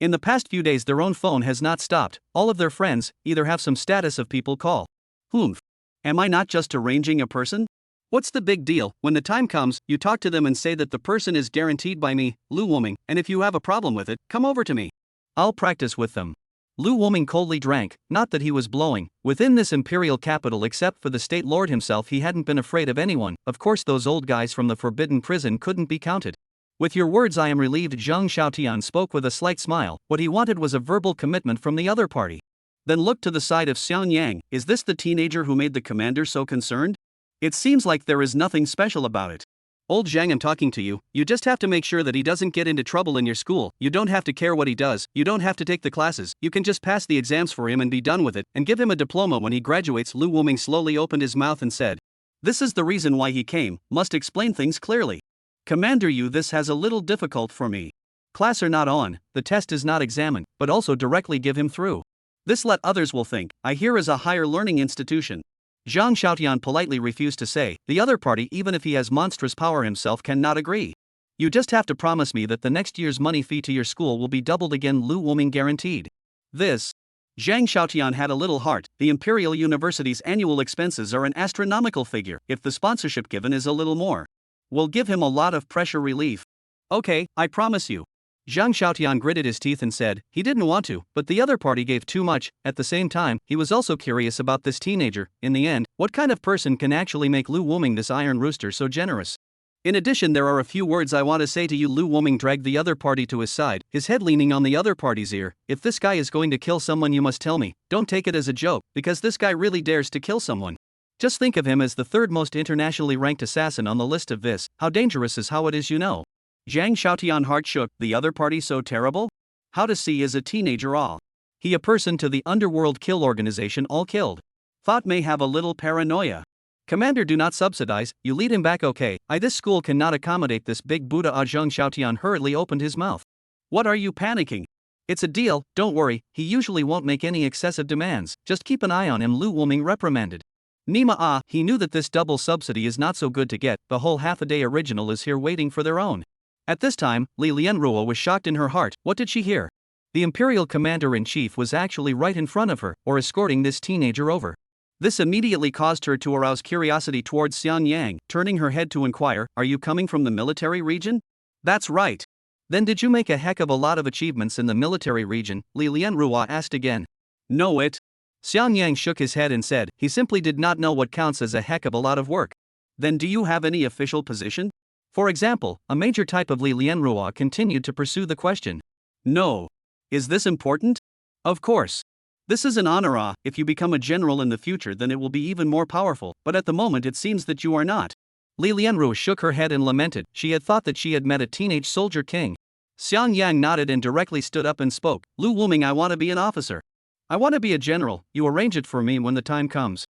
In the past few days their own phone has not stopped, all of their friends either have some status of people call. Humph. Am I not just arranging a person? What's the big deal? When the time comes, you talk to them and say that the person is guaranteed by me, Lu Woming, and if you have a problem with it, come over to me. I'll practice with them. Lu Woming coldly drank, not that he was blowing. Within this imperial capital, except for the state lord himself, he hadn't been afraid of anyone. Of course those old guys from the forbidden prison couldn't be counted. With your words I am relieved. Zhang Xiaotian spoke with a slight smile. What he wanted was a verbal commitment from the other party. Then looked to the side of Xiang Yang. Is this the teenager who made the commander so concerned? It seems like there is nothing special about it. Old Zhang, I'm talking to you, you just have to make sure that he doesn't get into trouble in your school, you don't have to care what he does, you don't have to take the classes, you can just pass the exams for him and be done with it, and give him a diploma when he graduates. Lu Woming slowly opened his mouth and said. This is the reason why he came, must explain things clearly. Commander, this has a little difficult for me. Class are not on, the test is not examined, but also directly give him through. This let others will think, I hear is a higher learning institution. Zhang Xiaotian politely refused to say, the other party, even if he has monstrous power himself, cannot agree. You just have to promise me that the next year's money fee to your school will be doubled again. Lu Woming guaranteed. This. Zhang Xiaotian had a little heart, the Imperial University's annual expenses are an astronomical figure, if the sponsorship given is a little more. We'll give him a lot of pressure relief. Okay, I promise you. Zhang Xiaotian gritted his teeth and said, he didn't want to, but the other party gave too much. At the same time, he was also curious about this teenager. In the end, what kind of person can actually make Lu Woming, this iron rooster, so generous? In addition, there are a few words I want to say to you. Lu Woming dragged the other party to his side, his head leaning on the other party's ear. If this guy is going to kill someone, you must tell me. Don't take it as a joke, because this guy really dares to kill someone. Just think of him as the third most internationally ranked assassin on the list of this. How dangerous is how it is, you know. Zhang Xiaotian heart shook. The other party so terrible? How to see is a teenager all. He a person to the underworld kill organization all killed. Thought may have a little paranoia. Commander, do not subsidize, you lead him back. Okay, this school cannot accommodate this big Buddha. Zhang Xiaotian hurriedly opened his mouth. What are you panicking? It's a deal, don't worry, he usually won't make any excessive demands, just keep an eye on him, Lu Wuming reprimanded. Nima he knew that this double subsidy is not so good to get, the whole half-a-day original is here waiting for their own. At this time, Li Lianruo was shocked in her heart. What did she hear? The Imperial Commander-in-Chief was actually right in front of her, or escorting this teenager over. This immediately caused her to arouse curiosity towards Xian Yang, turning her head to inquire, "Are you coming from the military region?" "That's right." "Then did you make a heck of a lot of achievements in the military region?" Li Lianruo asked again. "No it." Xian Yang shook his head and said, he simply did not know what counts as a heck of a lot of work. "Then do you have any official position? For example?" A major type of Li Lianruo continued to pursue the question. "No. Is this important?" "Of course. This is an honor. If you become a general in the future, then it will be even more powerful, but at the moment it seems that you are not." Li Lianruo shook her head and lamented. She had thought that she had met a teenage soldier king. Xian Yang nodded and directly stood up and spoke. "Lu Wuming, I want to be an officer. I want to be a general. You arrange it for me when the time comes."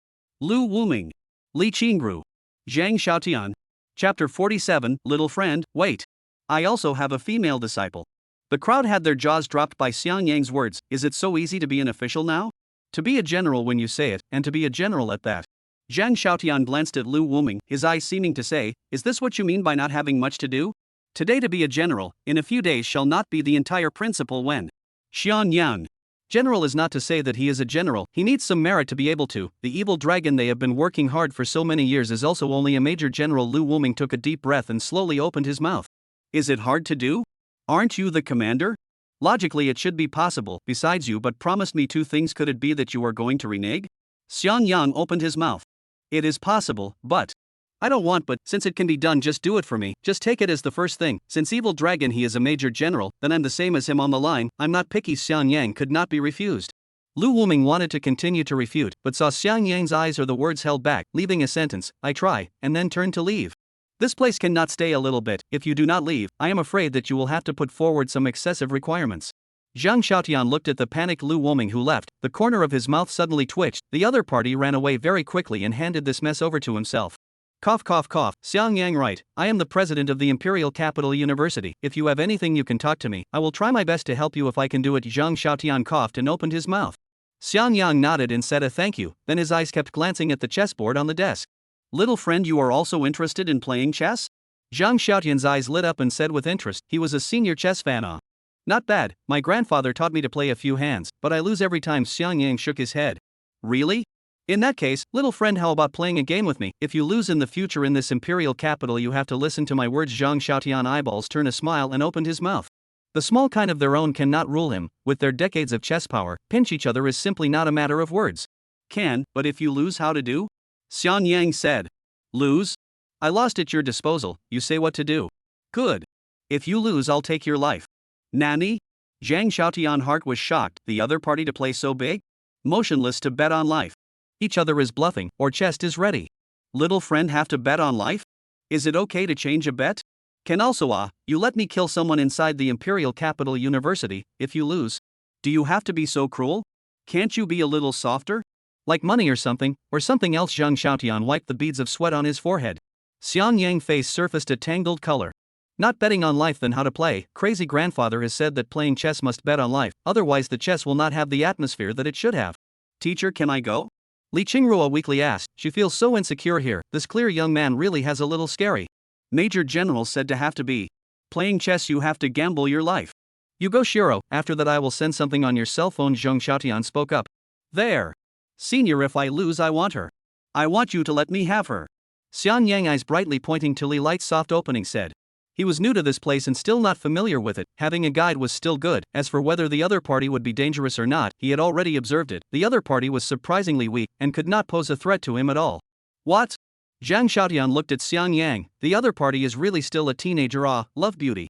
Lu Wuming. Li Qingru. Zhang Xiaotian. Chapter 47, Little Friend, Wait. I also have a female disciple. The crowd had their jaws dropped by Xiang Yang's words. Is it so easy to be an official now? To be a general when you say it, and to be a general at that. Zhang Xiaotian glanced at Lu Wuming, his eyes seeming to say, "Is this what you mean by not having much to do? Today to be a general, in a few days shall not be the entire principle when." Xian Yang. General is not to say that he is a general, he needs some merit to be able to. The evil dragon they have been working hard for so many years is also only a major general. Lu Wuming took a deep breath and slowly opened his mouth. Is it hard to do? Aren't you the commander? Logically it should be possible, besides you but promised me 2 things. Could it be that you are going to renege? Xian Yang opened his mouth. It is possible, but I don't want, but since it can be done, just do it for me, just take it as the first thing. Since evil dragon he is a major general, then I'm the same as him on the line. I'm not picky. Xian Yang could not be refused. Lu Wuming wanted to continue to refute, but saw Xiang Yang's eyes or the words held back, leaving a sentence, "I try," and then turned to leave. This place cannot stay a little bit. If you do not leave, I am afraid that you will have to put forward some excessive requirements. Zhang Xiaotian looked at the panicked Lu Wuming who left. The corner of his mouth suddenly twitched. The other party ran away very quickly and handed this mess over to himself. Cough cough cough. Xiang Yang right. I am the president of the Imperial Capital University. If you have anything you can talk to me. I will try my best to help you if I can do it. Zhang Xiaotian coughed and opened his mouth. Xian Yang nodded and said a thank you, then his eyes kept glancing at the chessboard on the desk. Little friend, you are also interested in playing chess? Zhang Xiaotian's eyes lit up and said with interest, he was a senior chess fan. Not bad, my grandfather taught me to play a few hands, but I lose every time. Xiang Yang shook his head. Really? In that case, little friend, how about playing a game with me? If you lose in the future in this imperial capital, you have to listen to my words. Zhang Xiaotian eyeballs turned a smile and opened his mouth. The small kind of their own cannot rule him. With their decades of chess power, pinch each other is simply not a matter of words. Can, but if you lose, how to do? Xian Yang said. Lose? I lost at your disposal, you say what to do. Good. If you lose, I'll take your life. Nani? Zhang Xiaotian's heart was shocked. The other party to play so big? Motionless to bet on life. Each other is bluffing, or chest is ready. Little friend have to bet on life? Is it okay to change a bet? Can also you let me kill someone inside the Imperial Capital University, if you lose? Do you have to be so cruel? Can't you be a little softer? Like money or something else. Zhang Xiaotian wiped the beads of sweat on his forehead. Xian Yang's face surfaced a tangled color. Not betting on life, then how to play? Crazy grandfather has said that playing chess must bet on life, otherwise the chess will not have the atmosphere that it should have. Teacher, can I go? Li Qingruo weakly asked. She feels so insecure here. This clear young man really has a little scary. Major General said to have to be. Playing chess you have to gamble your life. You go Shiro, after that I will send something on your cell phone. Zhang Xiaotian spoke up. There. Senior, if I lose I want her. I want you to let me have her. Xian Yang, eyes brightly pointing to Li Light's soft opening, said. He was new to this place and still not familiar with it. Having a guide was still good. As for whether the other party would be dangerous or not, he had already observed it. The other party was surprisingly weak and could not pose a threat to him at all. What? Zhang Xiaotian looked at Xiang Yang. The other party is really still a teenager. Love beauty.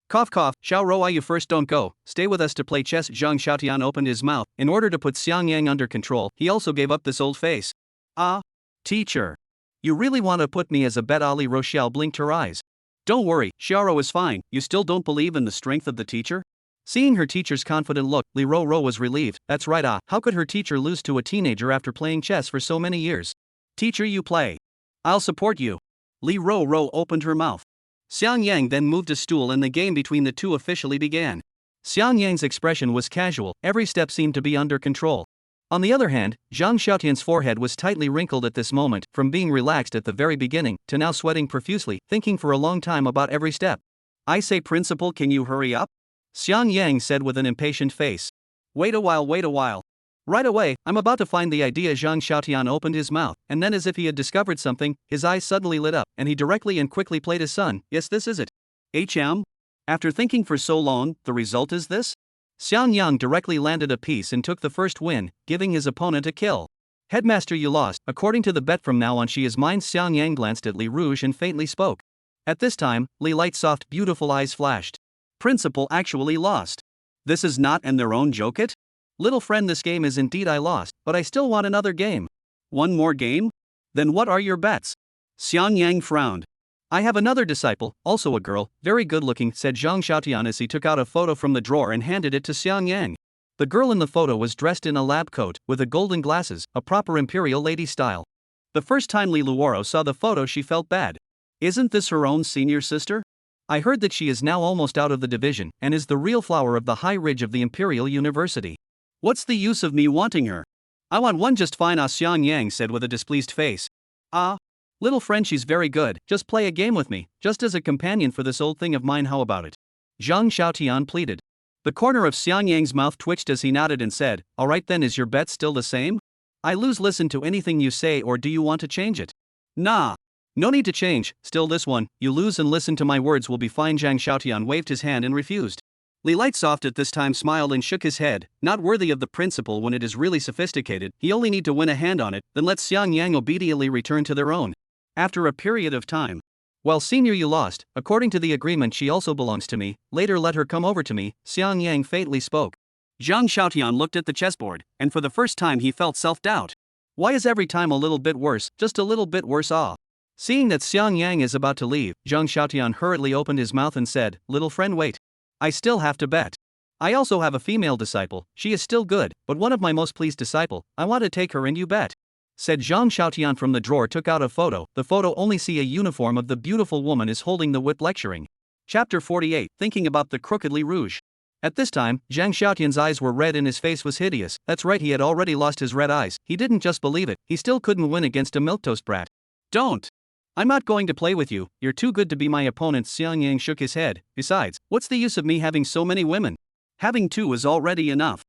Cough cough. Xiao Rou, you first don't go. Stay with us to play chess. Zhang Xiaotian opened his mouth. In order to put Xiang Yang under control, he also gave up this old face. Teacher. You really want to put me as a bet? Ali Rochelle blinked her eyes. Don't worry, Xiaoro is fine. You still don't believe in the strength of the teacher? Seeing her teacher's confident look, Li Ro was relieved. That's right. How could her teacher lose to a teenager after playing chess for so many years? Teacher, you play. I'll support you. Li Ro opened her mouth. Xiang Yang then moved a stool and the game between the two officially began. Xiang Yang's expression was casual, every step seemed to be under control. On the other hand, Zhang Xiaotian's forehead was tightly wrinkled at this moment, from being relaxed at the very beginning, to now sweating profusely, thinking for a long time about every step. I say, principal, can you hurry up? Xiang Yang said with an impatient face. Wait a while, wait a while. Right away, I'm about to find the idea. Zhang Xiaotian opened his mouth, and then as if he had discovered something, his eyes suddenly lit up, and he directly and quickly played his son. Yes, this is it. After thinking for so long, the result is this? Xiang Yang directly landed a piece and took the first win, giving his opponent a kill. Headmaster, you lost. According to the bet, from now on she is mine. Xiang Yang glanced at Li Rouge and faintly spoke. At this time, Li Light's soft, beautiful eyes flashed. Principal actually lost. This is not and their own joke it? Little friend, this game is indeed I lost, but I still want another game. One more game? Then what are your bets? Xiang Yang frowned. I have another disciple, also a girl, very good looking, said Zhang Xiaotian as he took out a photo from the drawer and handed it to Xiang Yang. The girl in the photo was dressed in a lab coat, with a golden glasses, a proper imperial lady style. The first time Li Luoro saw the photo she felt bad. Isn't this her own senior sister? I heard that she is now almost out of the division, and is the real flower of the high ridge of the Imperial University. What's the use of me wanting her? I want one just fine, Xiang Yang said with a displeased face. Little friend, she's very good, just play a game with me, just as a companion for this old thing of mine, how about it? Zhang Xiaotian pleaded. The corner of Xiang Yang's mouth twitched as he nodded and said, alright then, is your bet still the same? I lose, listen to anything you say, or do you want to change it? Nah. No need to change, still this one, you lose and listen to my words will be fine. Zhang Xiaotian waved his hand and refused. Li Lightsoft at this time smiled and shook his head, not worthy of the principal when it is really sophisticated, he only need to win a hand on it, then let Xiang Yang obediently return to their own. After a period of time. Well, senior, you lost, according to the agreement she also belongs to me, later let her come over to me, Xiang Yang faintly spoke. Zhang Xiaotian looked at the chessboard, and for the first time he felt self-doubt. Why is every time a little bit worse, just a little bit worse? Seeing that Xiang Yang is about to leave, Zhang Xiaotian hurriedly opened his mouth and said, little friend, wait. I still have to bet. I also have a female disciple, she is still good, but one of my most pleased disciple, I want to take her and you bet. Said Zhang Xiaotian from the drawer took out a photo, the photo only see a uniform of the beautiful woman is holding the whip lecturing. Chapter 48, thinking about the crooked Li Rouge. At this time, Zhang Xiaotian's eyes were red and his face was hideous. That's right, he had already lost his red eyes. He didn't just believe it, he still couldn't win against a milquetoast brat. Don't. I'm not going to play with you, you're too good to be my opponent. Xiang Yang shook his head. Besides, what's the use of me having so many women? Having two is already enough.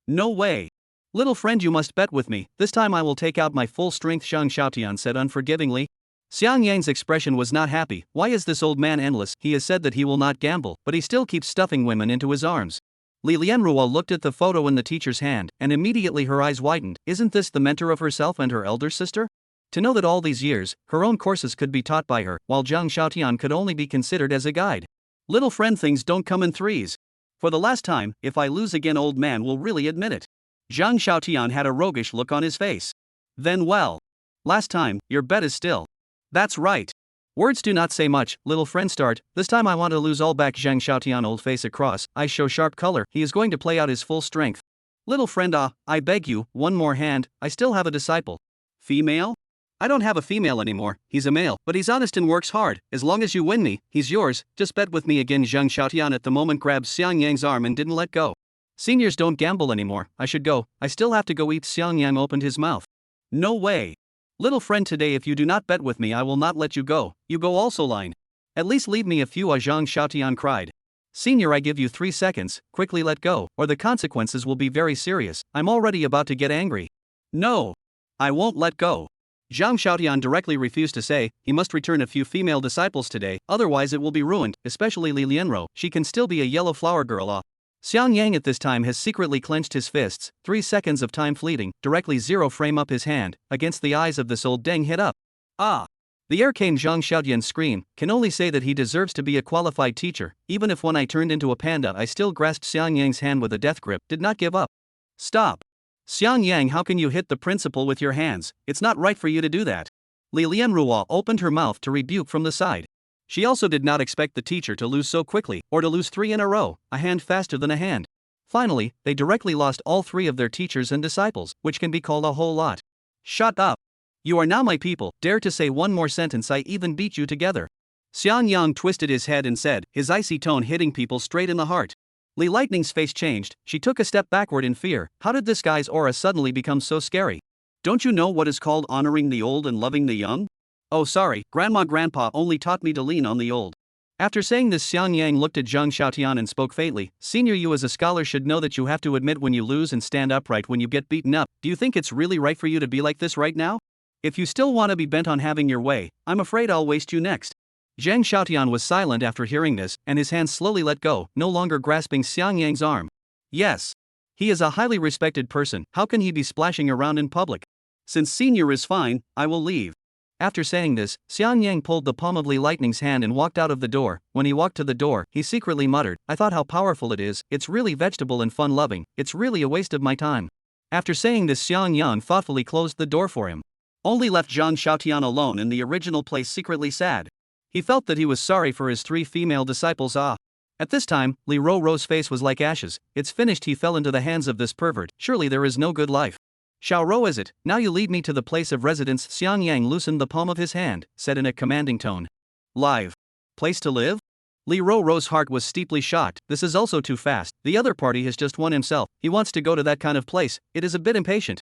No way. Little friend, you must bet with me, this time I will take out my full strength, Zhang Xiaotian said unforgivingly. Xiang Yang's expression was not happy. Why is this old man endless? He has said that he will not gamble, but he still keeps stuffing women into his arms. Li Lianruo looked at the photo in the teacher's hand, and immediately her eyes widened. Isn't this the mentor of herself and her elder sister? To know that all these years, her own courses could be taught by her, while Zhang Xiaotian could only be considered as a guide. Little friend, things don't come in threes. For the last time, if I lose again, old man will really admit it. Zhang Xiaotian had a roguish look on his face. Then well. Last time, your bet is still. That's right. Words do not say much, little friend, start. This time I want to lose all back. Zhang Xiaotian old face across, eyes show sharp color, he is going to play out his full strength. Little friend, I beg you, one more hand, I still have a disciple. Female? I don't have a female anymore, he's a male, but he's honest and works hard. As long as you win me, he's yours, just bet with me again. Zhang Xiaotian at the moment grabbed Xiang Yang's arm and didn't let go. Seniors don't gamble anymore, I should go, I still have to go eat. Xiang Yang opened his mouth. No way. Little friend, today if you do not bet with me I will not let you go, you go also line. At least leave me a few, Zhang Xiaotian cried. Senior, I give you 3 seconds, quickly let go, or the consequences will be very serious, I'm already about to get angry. No. I won't let go. Zhang Xiaotian directly refused to say, he must return a few female disciples today, otherwise it will be ruined, especially Li Lianruo, she can still be a yellow flower girl. Xiang Yang at this time has secretly clenched his fists, 3 seconds of time fleeting, directly 0 frame up his hand, against the eyes of this old deng hit up. The arcane Zhang Xiaotian's scream, can only say that he deserves to be a qualified teacher, even if when I turned into a panda I still grasped Xiang Yang's hand with a death grip, did not give up. Stop. Xiang Yang, how can you hit the principal with your hands, it's not right for you to do that. Li Lianruo opened her mouth to rebuke from the side. She also did not expect the teacher to lose so quickly, or to lose 3 in a row, a hand faster than a hand. Finally, they directly lost all 3 of their teachers and disciples, which can be called a whole lot. Shut up. You are now my people, dare to say one more sentence I even beat you together. Xiang Yang twisted his head and said, his icy tone hitting people straight in the heart. Li Lightning's face changed, she took a step backward in fear. How did this guy's aura suddenly become so scary? Don't you know what is called honoring the old and loving the young? Oh sorry, Grandpa only taught me to lean on the old. After saying this, Xiang Yang looked at Zhang Xiaotian and spoke faintly. Senior, you as a scholar should know that you have to admit when you lose and stand upright when you get beaten up. Do you think it's really right for you to be like this right now? If you still want to be bent on having your way, I'm afraid I'll waste you next. Zhang Xiaotian was silent after hearing this, and his hands slowly let go, no longer grasping Xiang Yang's arm. Yes. He is a highly respected person, how can he be splashing around in public? Since Senior is fine, I will leave. After saying this, Xiang Yang pulled the palm of Li Lightning's hand and walked out of the door. When he walked to the door, he secretly muttered, I thought how powerful it is, it's really vegetable and fun-loving, it's really a waste of my time. After saying this, Xiang Yang thoughtfully closed the door for him. Only left Zhang Xiaotian alone in the original place, secretly sad. He felt that he was sorry for his 3 female disciples. At this time, Li Rou's face was like ashes. It's finished, he fell into the hands of this pervert, surely there is no good life. Xiao Rou, is it? Now you lead me to the place of residence. Xiang Yang loosened the palm of his hand, said in a commanding tone. Live. Place to live? Li Rou's heart was steeply shocked. This is also too fast. The other party has just won himself. He wants to go to that kind of place. It is a bit impatient.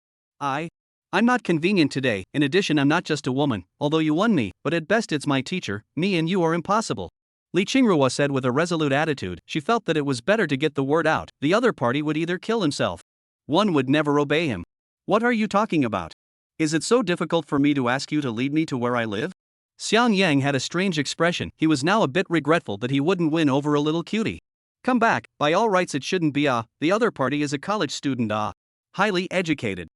I'm not convenient today. In addition, I'm not just a woman, although you won me, but at best it's my teacher. Me and you are impossible. Li Qingrua said with a resolute attitude. She felt that it was better to get the word out. The other party would either kill himself. One would never obey him. What are you talking about? Is it so difficult for me to ask you to lead me to where I live? Xiang Yang had a strange expression. He was now a bit regretful that he wouldn't win over a little cutie. Come back, by all rights it shouldn't be. The other party is a college student. Highly educated.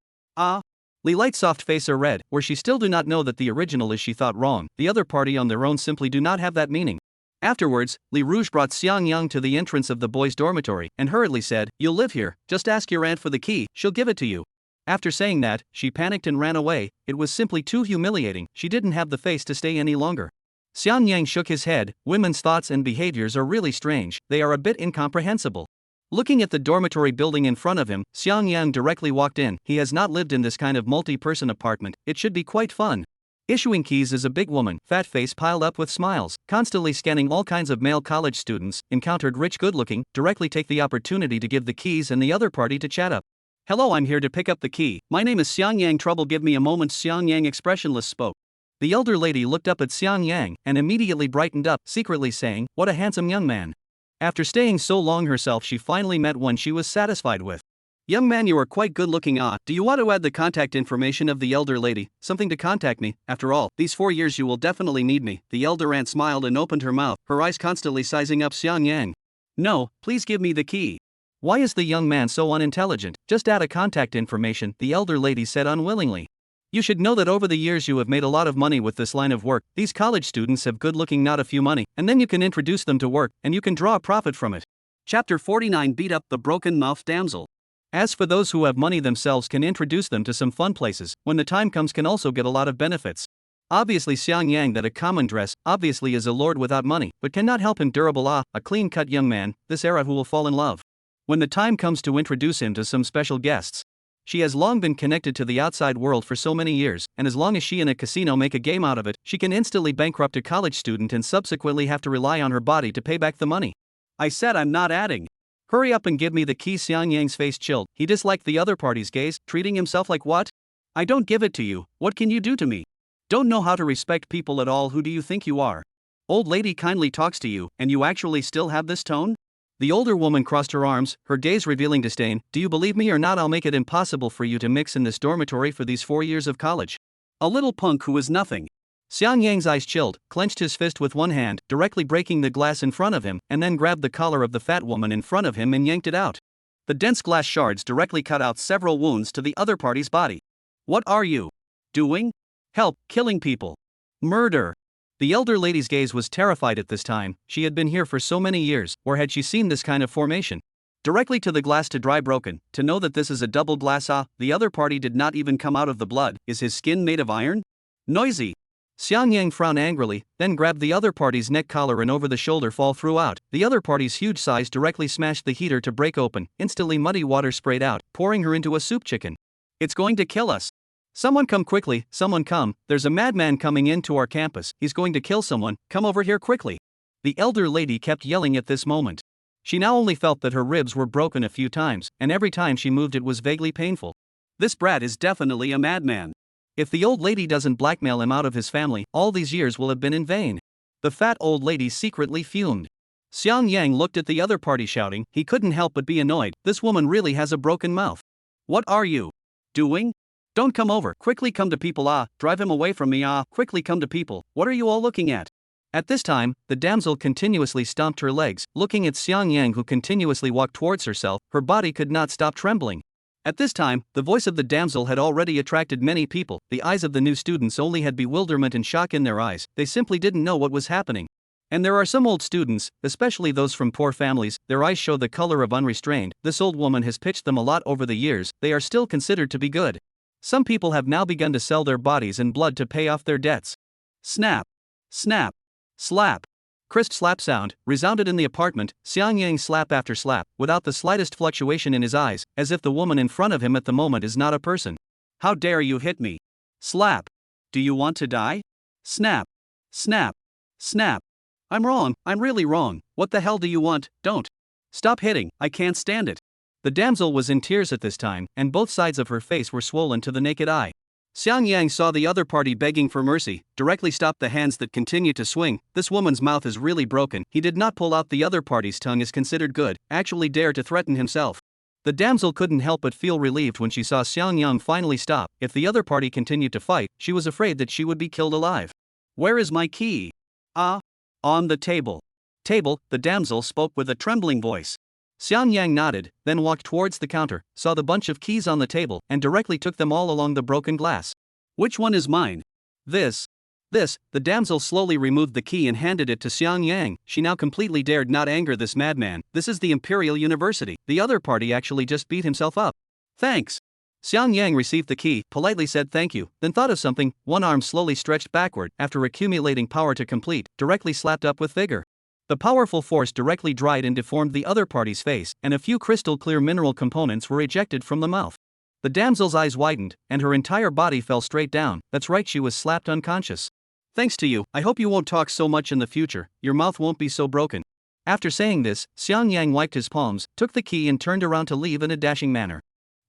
Li Light's soft face are red, where she still do not know that the original is she thought wrong. The other party on their own simply do not have that meaning. Afterwards, Li Rouge brought Xiang Yang to the entrance of the boys' dormitory and hurriedly said, You'll live here, just ask your aunt for the key, she'll give it to you. After saying that, she panicked and ran away. It was simply too humiliating, she didn't have the face to stay any longer. Xiang Yang shook his head. Women's thoughts and behaviors are really strange, they are a bit incomprehensible. Looking at the dormitory building in front of him, Xiang Yang directly walked in. He has not lived in this kind of multi-person apartment, it should be quite fun. Issuing keys is a big woman, fat face piled up with smiles, constantly scanning all kinds of male college students, encountered rich good-looking, directly take the opportunity to give the keys and the other party to chat up. Hello, I'm here to pick up the key. My name is Xiang Yang. Trouble, give me a moment. Xiang Yang expressionless spoke. The elder lady looked up at Xiang Yang and immediately brightened up, secretly saying, What a handsome young man. After staying so long herself, she finally met one she was satisfied with. Young man, you are quite good looking. Do you want to add the contact information of the elder lady? Something to contact me. After all, these 4 years you will definitely need me. The elder aunt smiled and opened her mouth, her eyes constantly sizing up Xiang Yang. No, please give me the key. Why is the young man so unintelligent? Just add a contact information, the elder lady said unwillingly. You should know that over the years you have made a lot of money with this line of work. These college students have good looking, not a few money, and then you can introduce them to work, and you can draw a profit from it. Chapter 49. Beat up the broken-mouthed damsel. As for those who have money themselves, can introduce them to some fun places, when the time comes can also get a lot of benefits. Obviously Xiang Yang, that a common dress, obviously is a lord without money, but cannot help him durable. A clean-cut young man, this era who will fall in love. When the time comes to introduce him to some special guests. She has long been connected to the outside world for so many years, and as long as she and a casino make a game out of it, she can instantly bankrupt a college student and subsequently have to rely on her body to pay back the money. I said I'm not adding. Hurry up and give me the key. Xiang Yang's face chilled. He disliked the other party's gaze, treating himself like what? I don't give it to you, what can you do to me? Don't know how to respect people at all. Who do you think you are? Old lady kindly talks to you, and you actually still have this tone? The older woman crossed her arms, her gaze revealing disdain. Do you believe me or not? I'll make it impossible for you to mix in this dormitory for these 4 years of college. A little punk who is nothing. Xiang Yang's eyes chilled, clenched his fist with one hand, directly breaking the glass in front of him, and then grabbed the collar of the fat woman in front of him and yanked it out. The dense glass shards directly cut out several wounds to the other party's body. What are you doing? Help, killing people. Murder. The elder lady's gaze was terrified at this time. She had been here for so many years, or had she seen this kind of formation? Directly to the glass to dry broken, to know that this is a double glass. The other party did not even come out of the blood. Is his skin made of iron? Noisy. Xiang Yang frowned angrily, then grabbed the other party's neck collar and over the shoulder fall throughout. The other party's huge size directly smashed the heater to break open. Instantly muddy water sprayed out, pouring her into a soup chicken. It's going to kill us. Someone come quickly, someone come, there's a madman coming into our campus, he's going to kill someone, come over here quickly. The elder lady kept yelling at this moment. She now only felt that her ribs were broken a few times, and every time she moved it was vaguely painful. This brat is definitely a madman. If the old lady doesn't blackmail him out of his family, all these years will have been in vain. The fat old lady secretly fumed. Xiang Yang looked at the other party shouting. He couldn't help but be annoyed. This woman really has a broken mouth. What are you doing? Don't come over. Quickly come to people. Drive him away from me. Quickly come to people. What are you all looking at? At this time, the damsel continuously stomped her legs, looking at Xiang Yang, who continuously walked towards herself. Her body could not stop trembling. At this time, the voice of the damsel had already attracted many people. The eyes of the new students only had bewilderment and shock in their eyes. They simply didn't know what was happening. And there are some old students, especially those from poor families, their eyes show the color of unrestrained. This old woman has pitched them a lot over the years. They are still considered to be good. Some people have now begun to sell their bodies and blood to pay off their debts. Snap. Snap. Slap. Crisp slap sound resounded in the apartment. Xiang Yang slap after slap, without the slightest fluctuation in his eyes, as if the woman in front of him at the moment is not a person. How dare you hit me? Slap. Do you want to die? Snap. Snap. Snap. I'm wrong, I'm really wrong. What the hell do you want? Don't. Stop hitting, I can't stand it. The damsel was in tears at this time, and both sides of her face were swollen to the naked eye. Xiang Yang saw the other party begging for mercy, directly stopped the hands that continued to swing. This woman's mouth is really broken. He did not pull out the other party's tongue as considered good, actually dared to threaten himself. The damsel couldn't help but feel relieved when she saw Xiang Yang finally stop. If the other party continued to fight, she was afraid that she would be killed alive. Where is my key? On the table. Table, the damsel spoke with a trembling voice. Xiang Yang nodded, then walked towards the counter, saw the bunch of keys on the table, and directly took them all along the broken glass. Which one is mine? This. The damsel slowly removed the key and handed it to Xiang Yang. She now completely dared not anger this madman. This is the Imperial University. The other party actually just beat himself up. Thanks. Xiang Yang received the key, politely said thank you, then thought of something. One arm slowly stretched backward, after accumulating power to complete, directly slapped up with vigor. The powerful force directly dried and deformed the other party's face, and a few crystal-clear mineral components were ejected from the mouth. The damsel's eyes widened, and her entire body fell straight down. That's right, she was slapped unconscious. Thanks to you, I hope you won't talk so much in the future, your mouth won't be so broken. After saying this, Xiang Yang wiped his palms, took the key and turned around to leave in a dashing manner.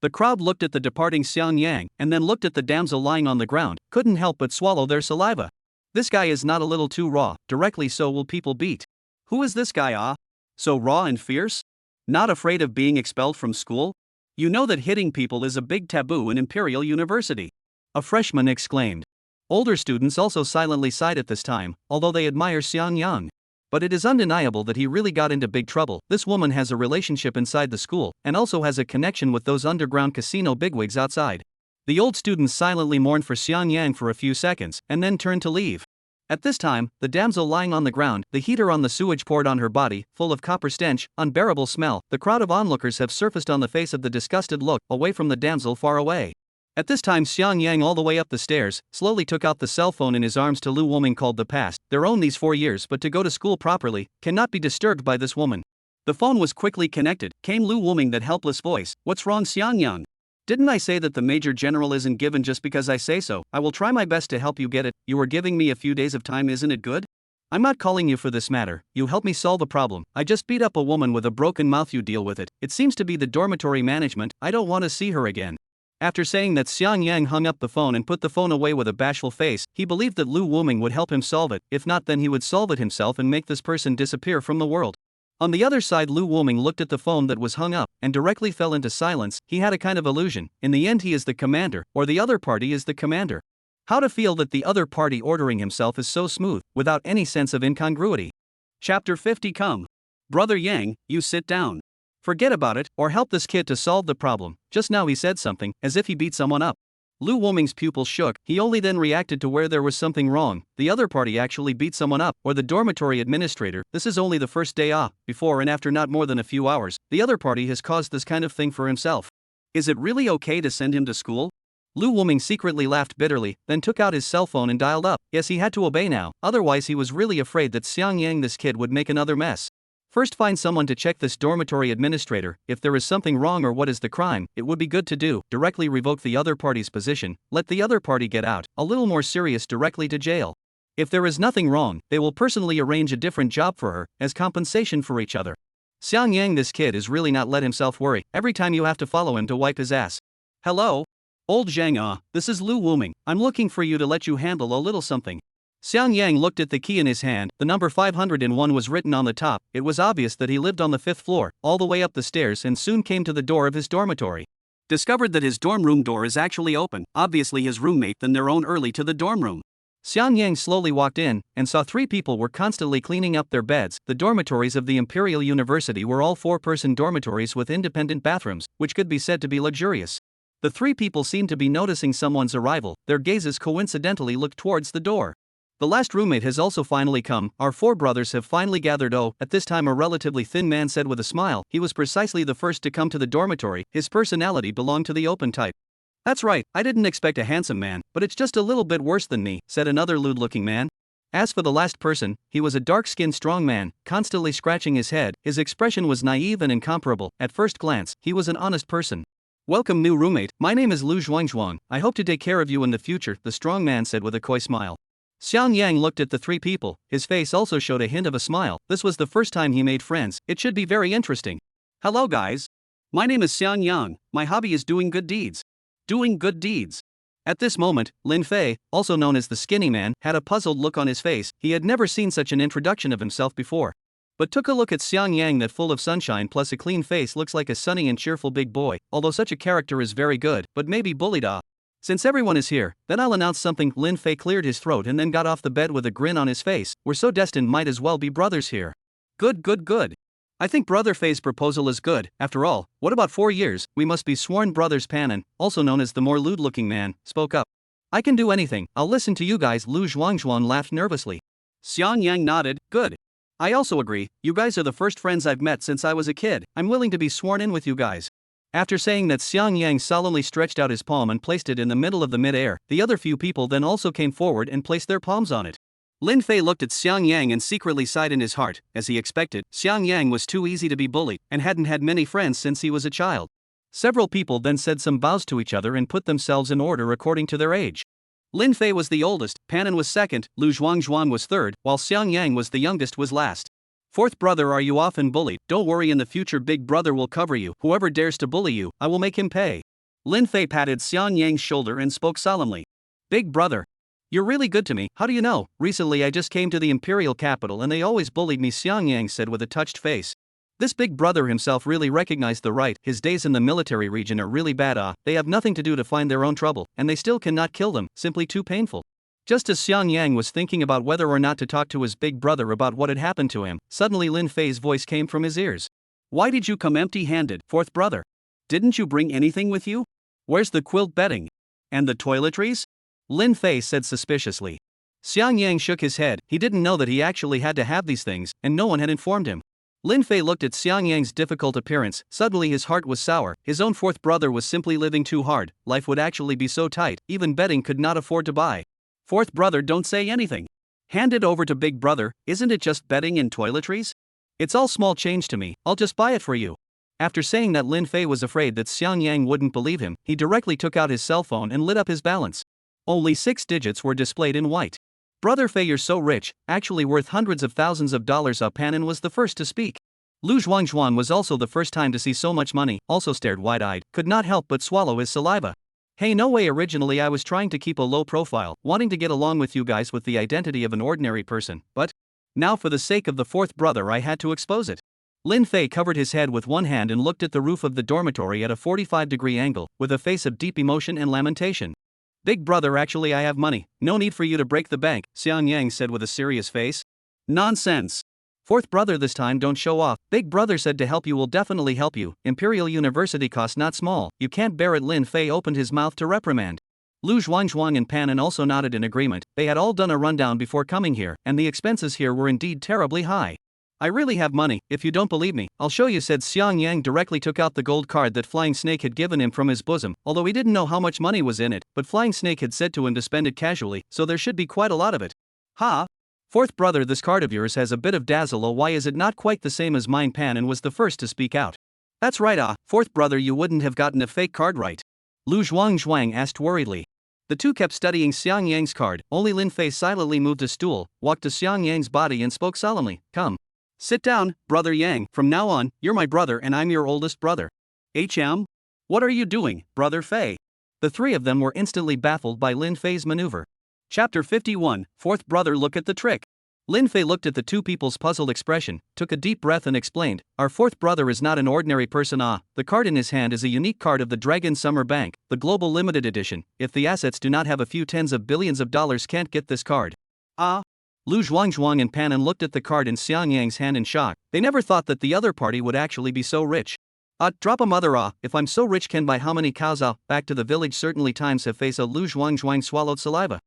The crowd looked at the departing Xiang Yang, and then looked at the damsel lying on the ground, couldn't help but swallow their saliva. This guy is not a little too raw, directly so will people beat. Who is this guy, So raw and fierce? Not afraid of being expelled from school? You know that hitting people is a big taboo in Imperial University. A freshman exclaimed. Older students also silently sighed at this time, although they admire Xiang Yang. But it is undeniable that he really got into big trouble. This woman has a relationship inside the school, and also has a connection with those underground casino bigwigs outside. The old students silently mourned for Xiang Yang for a few seconds, and then turned to leave. At this time, the damsel lying on the ground, the heater on the sewage poured on her body, full of copper stench, unbearable smell. The crowd of onlookers have surfaced on the face of the disgusted look, away from the damsel far away. At this time Xiang Yang all the way up the stairs, slowly took out the cell phone in his arms to Lu Woming called the past, their own these 4 years but to go to school properly, cannot be disturbed by this woman. The phone was quickly connected, came Lu Woming that helpless voice, what's wrong Xiang Yang? Didn't I say that the Major General isn't given just because I say so? I will try my best to help you get it. You were giving me a few days of time, isn't it good? I'm not calling you for this matter, you help me solve a problem. I just beat up a woman with a broken mouth, you deal with it. It seems to be the dormitory management, I don't want to see her again. After saying that, Xiang Yang hung up the phone and put the phone away with a bashful face. He believed that Lu Woming would help him solve it, if not then he would solve it himself and make this person disappear from the world. On the other side, Lu Woming looked at the phone that was hung up, and directly fell into silence. He had a kind of illusion. In the end he is the commander, or the other party is the commander. How to feel that the other party ordering himself is so smooth, without any sense of incongruity. Chapter 50 Come. Brother Yang, you sit down. Forget about it, or help this kid to solve the problem. Just now he said something, as if he beat someone up. Lu Woming's pupils shook, he only then reacted to where there was something wrong. The other party actually beat someone up, or the dormitory administrator. This is only the first day before and after not more than a few hours, the other party has caused this kind of thing for himself. Is it really okay to send him to school? Lu Woming secretly laughed bitterly, then took out his cell phone and dialed up. Yes, he had to obey now, otherwise he was really afraid that Xiang Yang this kid would make another mess. First find someone to check this dormitory administrator. If there is something wrong or what is the crime, it would be good to do. Directly revoke the other party's position, let the other party get out. A little more serious, directly to jail. If there is nothing wrong, they will personally arrange a different job for her, as compensation for each other. Xiang Yang, this kid is really not let himself worry, every time you have to follow him to wipe his ass. Hello? Old Zhang, this is Lu Wuming. I'm looking for you to let you handle a little something. Xiang Yang looked at the key in his hand, the number 501 was written on the top. It was obvious that he lived on the 5th floor, all the way up the stairs, and soon came to the door of his dormitory. Discovered that his dorm room door is actually open, obviously his roommate then their own early to the dorm room. Xiang Yang slowly walked in, and saw 3 people were constantly cleaning up their beds. The dormitories of the Imperial University were all 4-person dormitories with independent bathrooms, which could be said to be luxurious. The 3 people seemed to be noticing someone's arrival, their gazes coincidentally looked towards the door. The last roommate has also finally come, our 4 brothers have finally gathered. Oh, at this time a relatively thin man said with a smile. He was precisely the first to come to the dormitory, his personality belonged to the open type. That's right, I didn't expect a handsome man, but it's just a little bit worse than me, said another lewd-looking man. As for the last person, he was a dark-skinned strong man, constantly scratching his head. His expression was naive and incomparable. At first glance, he was an honest person. Welcome, new roommate, my name is Lu Zhuangzhuang. I hope to take care of you in the future, the strong man said with a coy smile. Xiang Yang looked at the 3 people, his face also showed a hint of a smile. This was the first time he made friends, it should be very interesting. Hello guys. My name is Xiang Yang, my hobby is doing good deeds. Doing good deeds. At this moment, Lin Fei, also known as the skinny man, had a puzzled look on his face. He had never seen such an introduction of himself before. But took a look at Xiang Yang, that full of sunshine plus a clean face looks like a sunny and cheerful big boy. Although such a character is very good, but maybe bullied. Since everyone is here, then I'll announce something. Lin Fei cleared his throat and then got off the bed with a grin on his face. We're so destined, might as well be brothers here. Good. I think Brother Fei's proposal is good. After all, what about 4 years? We must be sworn brothers. Panan, also known as the more lewd-looking man, spoke up. I can do anything, I'll listen to you guys. Lu Zhuangzhuang laughed nervously. Xiang Yang nodded, good. I also agree, you guys are the first friends I've met since I was a kid. I'm willing to be sworn in with you guys. After saying that, Xiang Yang solemnly stretched out his palm and placed it in the middle of the mid-air. The other few people then also came forward and placed their palms on it. Lin Fei looked at Xiang Yang and secretly sighed in his heart. As he expected, Xiang Yang was too easy to be bullied, and hadn't had many friends since he was a child. Several people then said some bows to each other and put themselves in order according to their age. Lin Fei was the oldest, Panan was second, Lu Zhuangzhuang was third, while Xiang Yang was the youngest was last. 4th brother, are you often bullied? Don't worry, in the future big brother will cover you. Whoever dares to bully you, I will make him pay. Lin Fei patted Xiang Yang's shoulder and spoke solemnly. Big brother. You're really good to me, how do you know? Recently I just came to the imperial capital and they always bullied me, Xiang Yang said with a touched face. This big brother himself really recognized the right. His days in the military region are really bad. They have nothing to do to find their own trouble, and they still cannot kill them, simply too painful. Just as Xiang Yang was thinking about whether or not to talk to his big brother about what had happened to him, suddenly Lin Fei's voice came from his ears. Why did you come empty-handed, 4th brother? Didn't you bring anything with you? Where's the quilt bedding? And the toiletries? Lin Fei said suspiciously. Xiang Yang shook his head. He didn't know that he actually had to have these things, and no one had informed him. Lin Fei looked at Xiang Yang's difficult appearance. Suddenly his heart was sour. His own 4th brother was simply living too hard. Life would actually be so tight, even bedding could not afford to buy. 4th brother, don't say anything. Hand it over to big brother, isn't it just bedding and toiletries? It's all small change to me, I'll just buy it for you. After saying that, Lin Fei was afraid that Xiang Yang wouldn't believe him. He directly took out his cell phone and lit up his balance. Only 6 digits were displayed in white. Brother Fei, you're so rich, actually worth hundreds of thousands of dollars. Panan was the first to speak. Lu Zhuangzhuang was also the first time to see so much money, also stared wide-eyed, could not help but swallow his saliva. Hey, no way, originally I was trying to keep a low profile, wanting to get along with you guys with the identity of an ordinary person, but now for the sake of the 4th brother I had to expose it. Lin Fei covered his head with one hand and looked at the roof of the dormitory at a 45-degree angle, with a face of deep emotion and lamentation. Big brother, actually I have money, no need for you to break the bank, Xiang Yang said with a serious face. Nonsense. 4th brother, this time don't show off. Big brother said to help you will definitely help you. Imperial University costs not small. You can't bear it. Lin Fei opened his mouth to reprimand. Lu Zhuangzhuang and Panan also nodded in agreement. They had all done a rundown before coming here, and the expenses here were indeed terribly high. I really have money, if you don't believe me, I'll show you, said Xiang Yang. Directly took out the gold card that Flying Snake had given him from his bosom, although he didn't know how much money was in it, but Flying Snake had said to him to spend it casually, so there should be quite a lot of it. Ha! 4th brother, this card of yours has a bit of dazzle. Oh, why is it not quite the same as mine? Panan was the first to speak out. That's right, 4th brother, you wouldn't have gotten a fake card right. Lu Zhuangzhuang asked worriedly. The two kept studying Xiang Yang's card. Only Lin Fei silently moved a stool, walked to Xiang Yang's body and spoke solemnly. Come. Sit down, brother Yang, from now on, you're my brother and I'm your oldest brother. HM? What are you doing, brother Fei? The three of them were instantly baffled by Lin Fei's maneuver. Chapter 51, Fourth Brother Look at the Trick. Lin Fei looked at the two people's puzzled expression, took a deep breath and explained, "Our fourth brother is not an ordinary person. The card in his hand is a unique card of the Dragon Summer Bank, the Global Limited Edition. If the assets do not have a few tens of billions of dollars, can't get this card." Lu Zhuangzhuang and Panin looked at the card in Xiang Yang's hand in shock. They never thought that the other party would actually be so rich. Drop a mother. If I'm so rich, can buy how many cows? Back to the village. Certainly times have faced. Lu Zhuangzhuang swallowed saliva.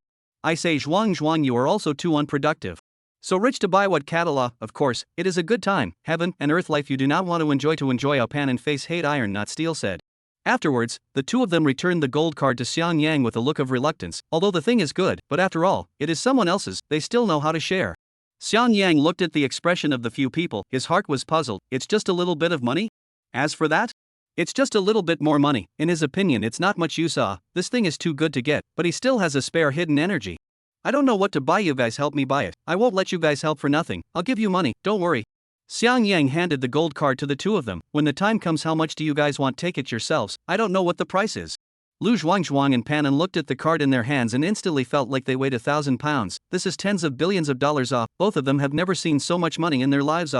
I say, Zhuangzhuang, you are also too unproductive. So rich to buy what cattle? Of course, it is a good time, heaven and earth life you do not want to enjoy. Panin face hate iron not steel said. Afterwards, the two of them returned the gold card to Xiang Yang with a look of reluctance. Although the thing is good, but after all, it is someone else's, they still know how to share. Xiang Yang looked at the expression of the few people, his heart was puzzled. It's just a little bit of money? As for that? It's just a little bit more money. In his opinion, it's not much use. This thing is too good to get, but he still has a spare hidden energy. I don't know what to buy, you guys help me buy it. I won't let you guys help for nothing. I'll give you money, don't worry. Xiang Yang handed the gold card to the two of them. When the time comes, how much do you guys want? Take it yourselves. I don't know what the price is. Lu Zhuangzhuang and Panin looked at the card in their hands and instantly felt like they weighed 1,000 pounds. This is tens of billions of dollars. Both of them have never seen so much money in their lives.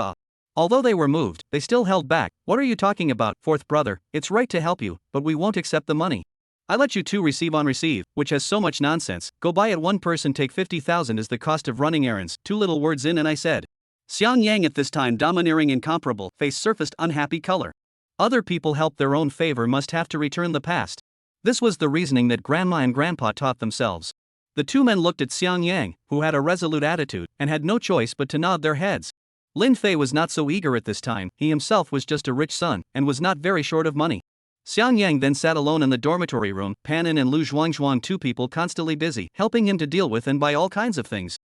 Although they were moved, they still held back. What are you talking about, fourth brother? It's right to help you, but we won't accept the money. I let you two receive on receive, which has so much nonsense. Go buy it. One person take 50,000 as the cost of running errands. 2 little words in and I said. Xiang Yang at this time domineering incomparable face surfaced unhappy color. Other people help their own favor must have to return the past. This was the reasoning that Grandma and Grandpa taught themselves. The two men looked at Xiang Yang, who had a resolute attitude, and had no choice but to nod their heads. Lin Fei was not so eager at this time. He himself was just a rich son, and was not very short of money. Xiang Yang then sat alone in the dormitory room, Panin and Lu Zhuangzhuang, two people constantly busy, helping him to deal with and buy all kinds of things.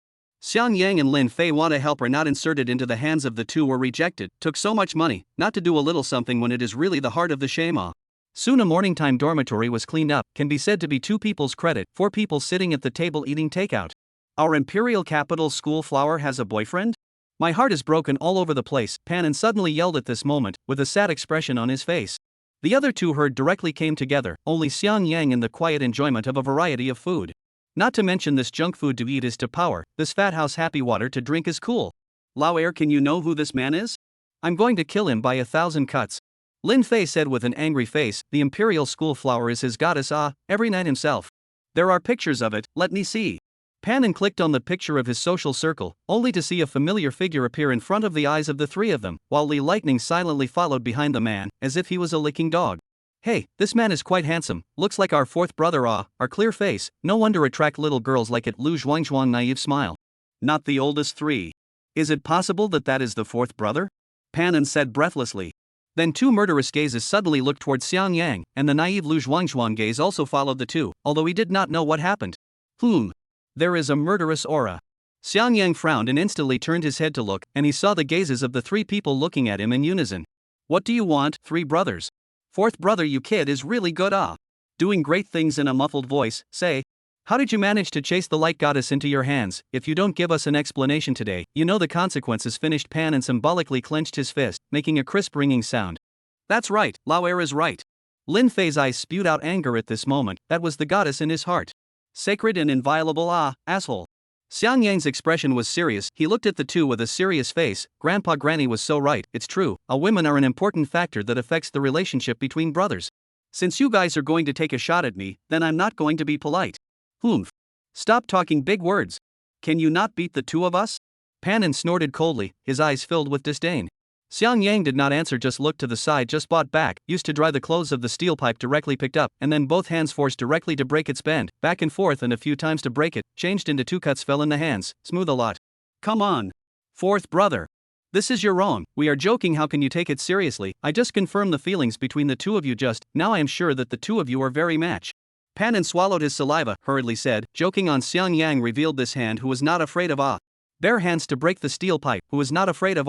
Xiang Yang and Lin Fei want to help her not inserted into the hands of the two were rejected, took so much money, not to do a little something when it is really the heart of the shema. Soon a morning time dormitory was cleaned up, can be said to be two people's credit, 4 people sitting at the table eating takeout. Our imperial capital school flower has a boyfriend? My heart is broken all over the place, Panin suddenly yelled at this moment, with a sad expression on his face. The other two heard directly came together, only Xiang Yang in the quiet enjoyment of a variety of food. Not to mention this junk food to eat is to power, this fat house happy water to drink is cool. Lao Air, can you know who this man is? I'm going to kill him by 1,000 cuts. Lin Fei said with an angry face, the imperial school flower is his goddess every night himself. There are pictures of it, let me see. Panin clicked on the picture of his social circle, only to see a familiar figure appear in front of the eyes of the three of them, while Li Lightning silently followed behind the man, as if he was a licking dog. Hey, this man is quite handsome, looks like our fourth brother our clear face, no wonder attract little girls like it. Lu Zhuangzhuang naive smile. Not the oldest three. Is it possible that that is the fourth brother? Panin said breathlessly. Then two murderous gazes suddenly looked towards Xiang Yang, and the naive Lu Zhuangzhuang gaze also followed the two, although he did not know what happened. There is a murderous aura. Xiang Yang frowned and instantly turned his head to look, and he saw the gazes of the 3 people looking at him in unison. What do you want, 3 brothers? Fourth brother, you kid is really good doing great things. In a muffled voice, say. How did you manage to chase the light goddess into your hands? If you don't give us an explanation today, you know the consequences. Finished Pan and symbolically clenched his fist, making a crisp ringing sound. That's right, Lao Air is right. Lin Fei's eyes spewed out anger at this moment, that was the goddess in his heart. Sacred and inviolable asshole. Xiang Yang's expression was serious, he looked at the two with a serious face. Grandpa Granny was so right, it's true, women are an important factor that affects the relationship between brothers. Since you guys are going to take a shot at me, then I'm not going to be polite. Stop talking big words. Can you not beat the two of us? Panin snorted coldly, his eyes filled with disdain. Xiang Yang did not answer, just looked to the side, just bought back, used to dry the clothes of the steel pipe directly picked up, and then both hands forced directly to break its bend, back and forth and a few times to break it, changed into 2 cuts fell in the hands, smooth a lot. Come on. Fourth brother. This is your wrong, we are joking, how can you take it seriously? I just confirmed the feelings between the two of you now I am sure that the two of you are very match. Panin swallowed his saliva, hurriedly said, joking on. Xiang Yang revealed this hand who was not afraid of bare hands to break the steel pipe, who was not afraid of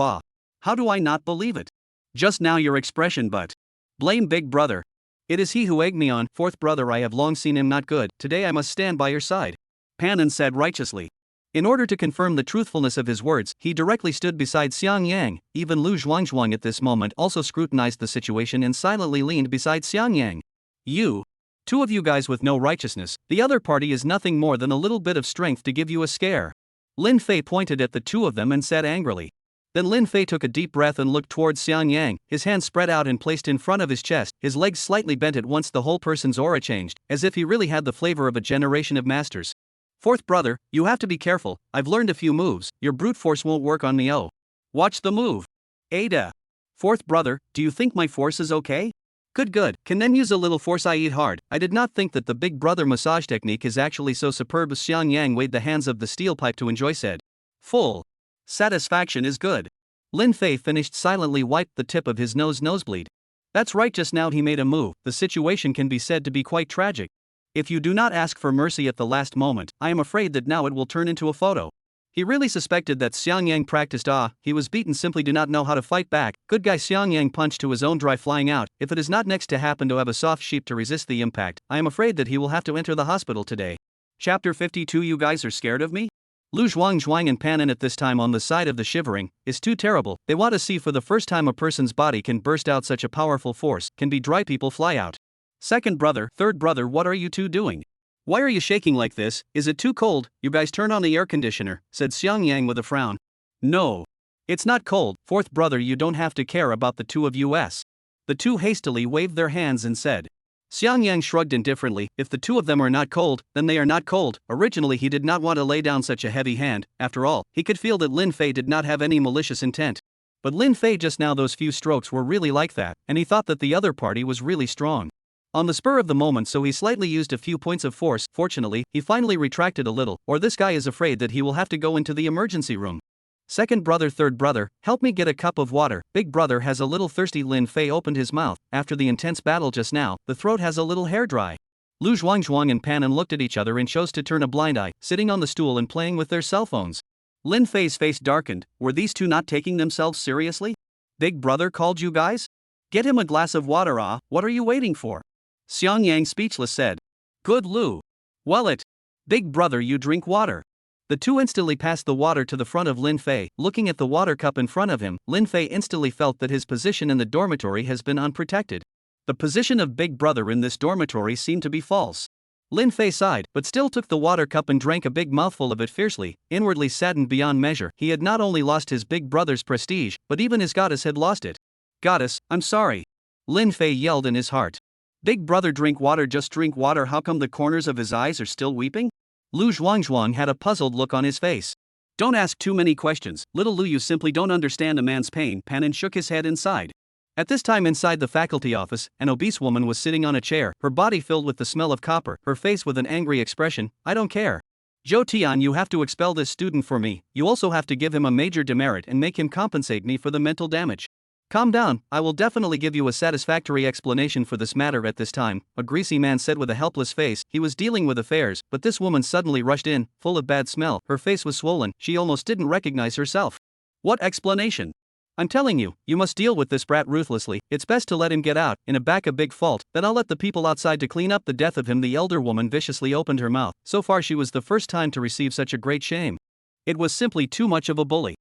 How do I not believe it? Just now your expression, but. Blame big brother. It is he who egged me on, fourth brother, I have long seen him not good, today I must stand by your side. Panin said righteously. In order to confirm the truthfulness of his words, he directly stood beside Xiang Yang. Even Lu Zhuangzhuang at this moment also scrutinized the situation and silently leaned beside Xiang Yang. You. Two of you guys with no righteousness, the other party is nothing more than a little bit of strength to give you a scare. Lin Fei pointed at the two of them and said angrily. Then Lin Fei took a deep breath and looked towards Xiang Yang, his hands spread out and placed in front of his chest, his legs slightly bent at once. The whole person's aura changed, as if he really had the flavor of a generation of masters. Fourth brother, you have to be careful, I've learned a few moves, your brute force won't work on me. Oh. Watch the move. Ada. Fourth brother, do you think my force is okay? Good, can then use a little force. I eat hard. I did not think that the big brother massage technique is actually so superb. Xiang Yang weighed the hands of the steel pipe to enjoy said. Full. Satisfaction is good. Lin Fei finished silently wiped the tip of his nosebleed. That's right, just now he made a move. The situation can be said to be quite tragic. If you do not ask for mercy at the last moment, I am afraid that now it will turn into a photo. He really suspected that Xiang Yang practiced he was beaten, simply do not know how to fight back. Good guy. Xiang Yang punched to his own dry flying out. If it is not next to happen to have a soft sheep to resist the impact, I am afraid that he will have to enter the hospital today. Chapter 52. You guys are scared of me? Lu Zhuangzhuang and Panin at this time on the side of the shivering, is too terrible. They want to see for the first time a person's body can burst out such a powerful force, can be dry people fly out. Second brother, third brother, what are you two doing? Why are you shaking like this? Is it too cold? You guys turn on the air conditioner, said Xiang Yang with a frown. No. It's not cold. Fourth brother, you don't have to care about the two of us. The two hastily waved their hands and said. Xiang Yang shrugged indifferently. If the two of them are not cold, then they are not cold. Originally he did not want to lay down such a heavy hand. After all, he could feel that Lin Fei did not have any malicious intent. But Lin Fei just now, those few strokes were really like that, and he thought that the other party was really strong. On the spur of the moment, so he slightly used a few points of force. Fortunately, he finally retracted a little, or this guy is afraid that he will have to go into the emergency room. Second brother, third brother, help me get a cup of water. Big brother has a little thirsty. Lin Fei opened his mouth. After the intense battle just now, the throat has a little hair dry. Lu Zhuangzhuang and Panin looked at each other and chose to turn a blind eye, sitting on the stool and playing with their cell phones. Lin Fei's face darkened. Were these two not taking themselves seriously? Big brother called you guys? Get him a glass of water. What are you waiting for? Xiang Yang speechless said. Good Lu. Well it. Big brother, you drink water. The two instantly passed the water to the front of Lin Fei. Looking at the water cup in front of him, Lin Fei instantly felt that his position in the dormitory has been unprotected. The position of big brother in this dormitory seemed to be false. Lin Fei sighed, but still took the water cup and drank a big mouthful of it fiercely, inwardly saddened beyond measure. He had not only lost his big brother's prestige, but even his goddess had lost it. Goddess, I'm sorry. Lin Fei yelled in his heart. Big brother, drink water, just drink water. How come the corners of his eyes are still weeping? Lu Zhuangzhuang had a puzzled look on his face. Don't ask too many questions, little Lu, you simply don't understand a man's pain. Panin shook his head inside. At this time inside the faculty office, an obese woman was sitting on a chair, her body filled with the smell of copper, her face with an angry expression. I don't care. Zhou Tian, you have to expel this student for me. You also have to give him a major demerit and make him compensate me for the mental damage. Calm down, I will definitely give you a satisfactory explanation for this matter. At this time, a greasy man said with a helpless face. He was dealing with affairs, but this woman suddenly rushed in, full of bad smell. Her face was swollen, she almost didn't recognize herself. What explanation? I'm telling you, you must deal with this brat ruthlessly. It's best to let him get out. In a big fault, then I'll let the people outside to clean up the death of him. The elder woman viciously opened her mouth. So far she was the first time to receive such a great shame. It was simply too much of a bully.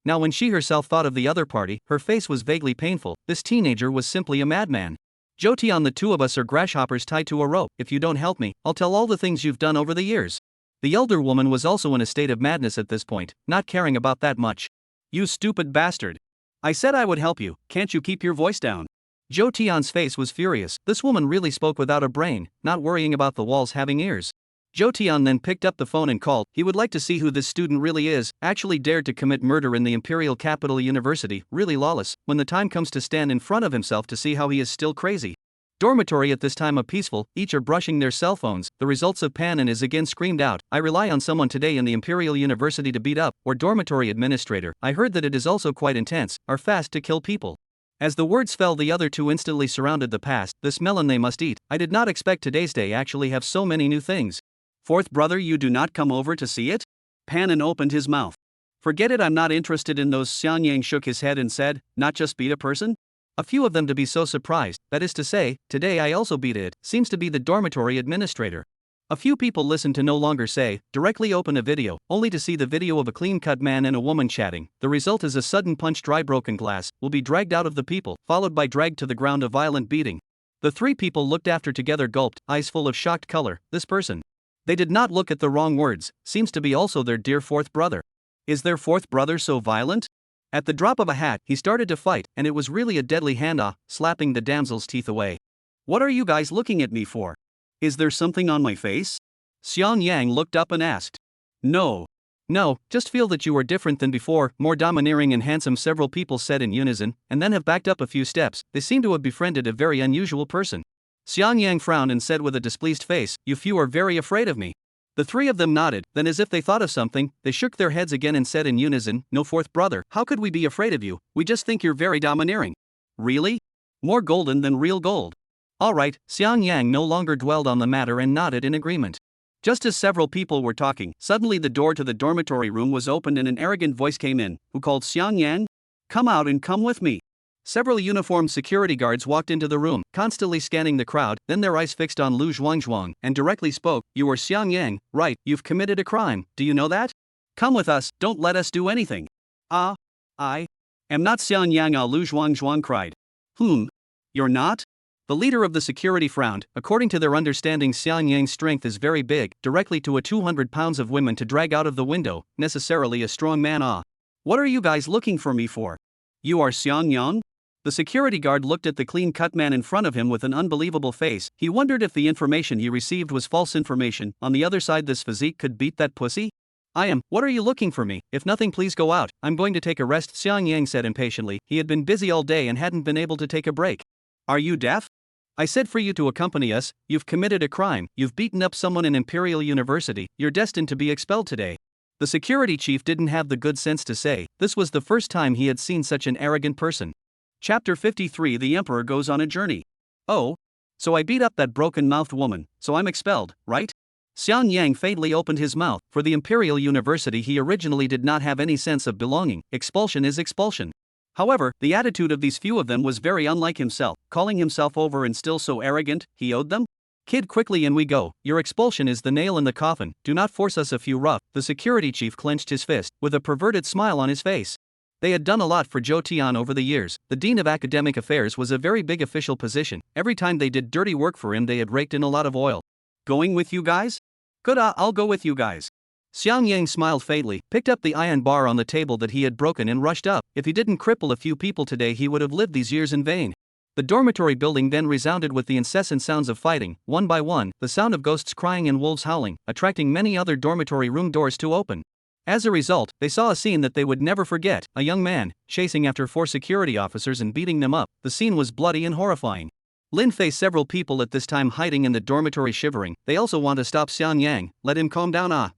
Now when she herself thought of the other party, her face was vaguely painful. This teenager was simply a madman. Zhou Tian, the two of us are grasshoppers tied to a rope. If you don't help me, I'll tell all the things you've done over the years. The elder woman was also in a state of madness at this point, not caring about that much. You stupid bastard. I said I would help you, can't you keep your voice down? Zhou Tian's face was furious. This woman really spoke without a brain, not worrying about the walls having ears. Zhou Tian then picked up the phone and called. He would like to see who this student really is, actually dared to commit murder in the Imperial Capital University, really lawless, when the time comes to stand in front of himself to see how he is still crazy. Dormitory at this time a peaceful, each are brushing their cell phones. The results of Panin is again screamed out. I rely on someone today in the Imperial University to beat up, or dormitory administrator. I heard that it is also quite intense, are fast to kill people. As the words fell, the other two instantly surrounded the past. This melon they must eat. I did not expect today's day actually have so many new things. Fourth brother, you do not come over to see it? Panin opened his mouth. Forget it, I'm not interested in those. Xiang Yang shook his head and said, not just beat a person? A few of them to be so surprised, that is to say, today I also beat it, seems to be the dormitory administrator. A few people listen to no longer say, directly open a video, only to see the video of a clean-cut man and a woman chatting. The result is a sudden punch, dry broken glass, will be dragged out of the people, followed by dragged to the ground, a violent beating. The three people looked after together, gulped, eyes full of shocked color. This person. They did not look at the wrong words, seems to be also their dear fourth brother. Is their fourth brother so violent? At the drop of a hat, he started to fight, and it was really a deadly hand, slapping the damsel's teeth away. What are you guys looking at me for? Is there something on my face? Xiang Yang looked up and asked. No. No, just feel that you are different than before, more domineering and handsome, several people said in unison, and then have backed up a few steps. They seem to have befriended a very unusual person. Xiang Yang frowned and said with a displeased face, you few are very afraid of me. The three of them nodded, then as if they thought of something, they shook their heads again and said in unison, no fourth brother, how could we be afraid of you? We just think you're very domineering. Really? More golden than real gold. Alright, Xiang Yang no longer dwelled on the matter and nodded in agreement. Just as several people were talking, suddenly the door to the dormitory room was opened and an arrogant voice came in, who called Xiang Yang? Come out and come with me. Several uniformed security guards walked into the room, constantly scanning the crowd, then their eyes fixed on Lu Zhuangzhuang, and directly spoke, you are Xiang Yang, right, you've committed a crime, do you know that? Come with us, don't let us do anything. I am not Xiang Yang, Lu Zhuangzhuang cried. You're not? The leader of the security frowned. According to their understanding, Xiang Yang's strength is very big, directly to a 200 pounds of women to drag out of the window, necessarily a strong man. What are you guys looking for me for? You are Xiang Yang? The security guard looked at the clean-cut man in front of him with an unbelievable face. He wondered if the information he received was false information. On the other side, this physique could beat that pussy? I am. What are you looking for me? If nothing, please go out. I'm going to take a rest, Xiang Yang said impatiently. He had been busy all day and hadn't been able to take a break. Are you deaf? I said for you to accompany us. You've committed a crime, you've beaten up someone in Imperial University, you're destined to be expelled today. The security chief didn't have the good sense to say, this was the first time he had seen such an arrogant person. Chapter 53. The Emperor goes on a journey. Oh? So I beat up that broken-mouthed woman, so I'm expelled, right? Xiang Yang faintly opened his mouth. For the Imperial University he originally did not have any sense of belonging, expulsion is expulsion. However, the attitude of these few of them was very unlike himself, calling himself over and still so arrogant, he owed them? Kid, quickly in we go, your expulsion is the nail in the coffin, do not force us a few rough. The security chief clenched his fist, with a perverted smile on his face. They had done a lot for Zhou Tian over the years. The Dean of Academic Affairs was a very big official position. Every time they did dirty work for him they had raked in a lot of oil. Going with you guys? Good, I'll go with you guys. Xiang Yang smiled faintly, picked up the iron bar on the table that he had broken and rushed up. If he didn't cripple a few people today he would have lived these years in vain. The dormitory building then resounded with the incessant sounds of fighting, one by one, the sound of ghosts crying and wolves howling, attracting many other dormitory room doors to open. As a result, they saw a scene that they would never forget, a young man, chasing after 4 security officers and beating them up. The scene was bloody and horrifying. Lin faced several people at this time hiding in the dormitory shivering. They also want to stop Xiang Yang, let him calm down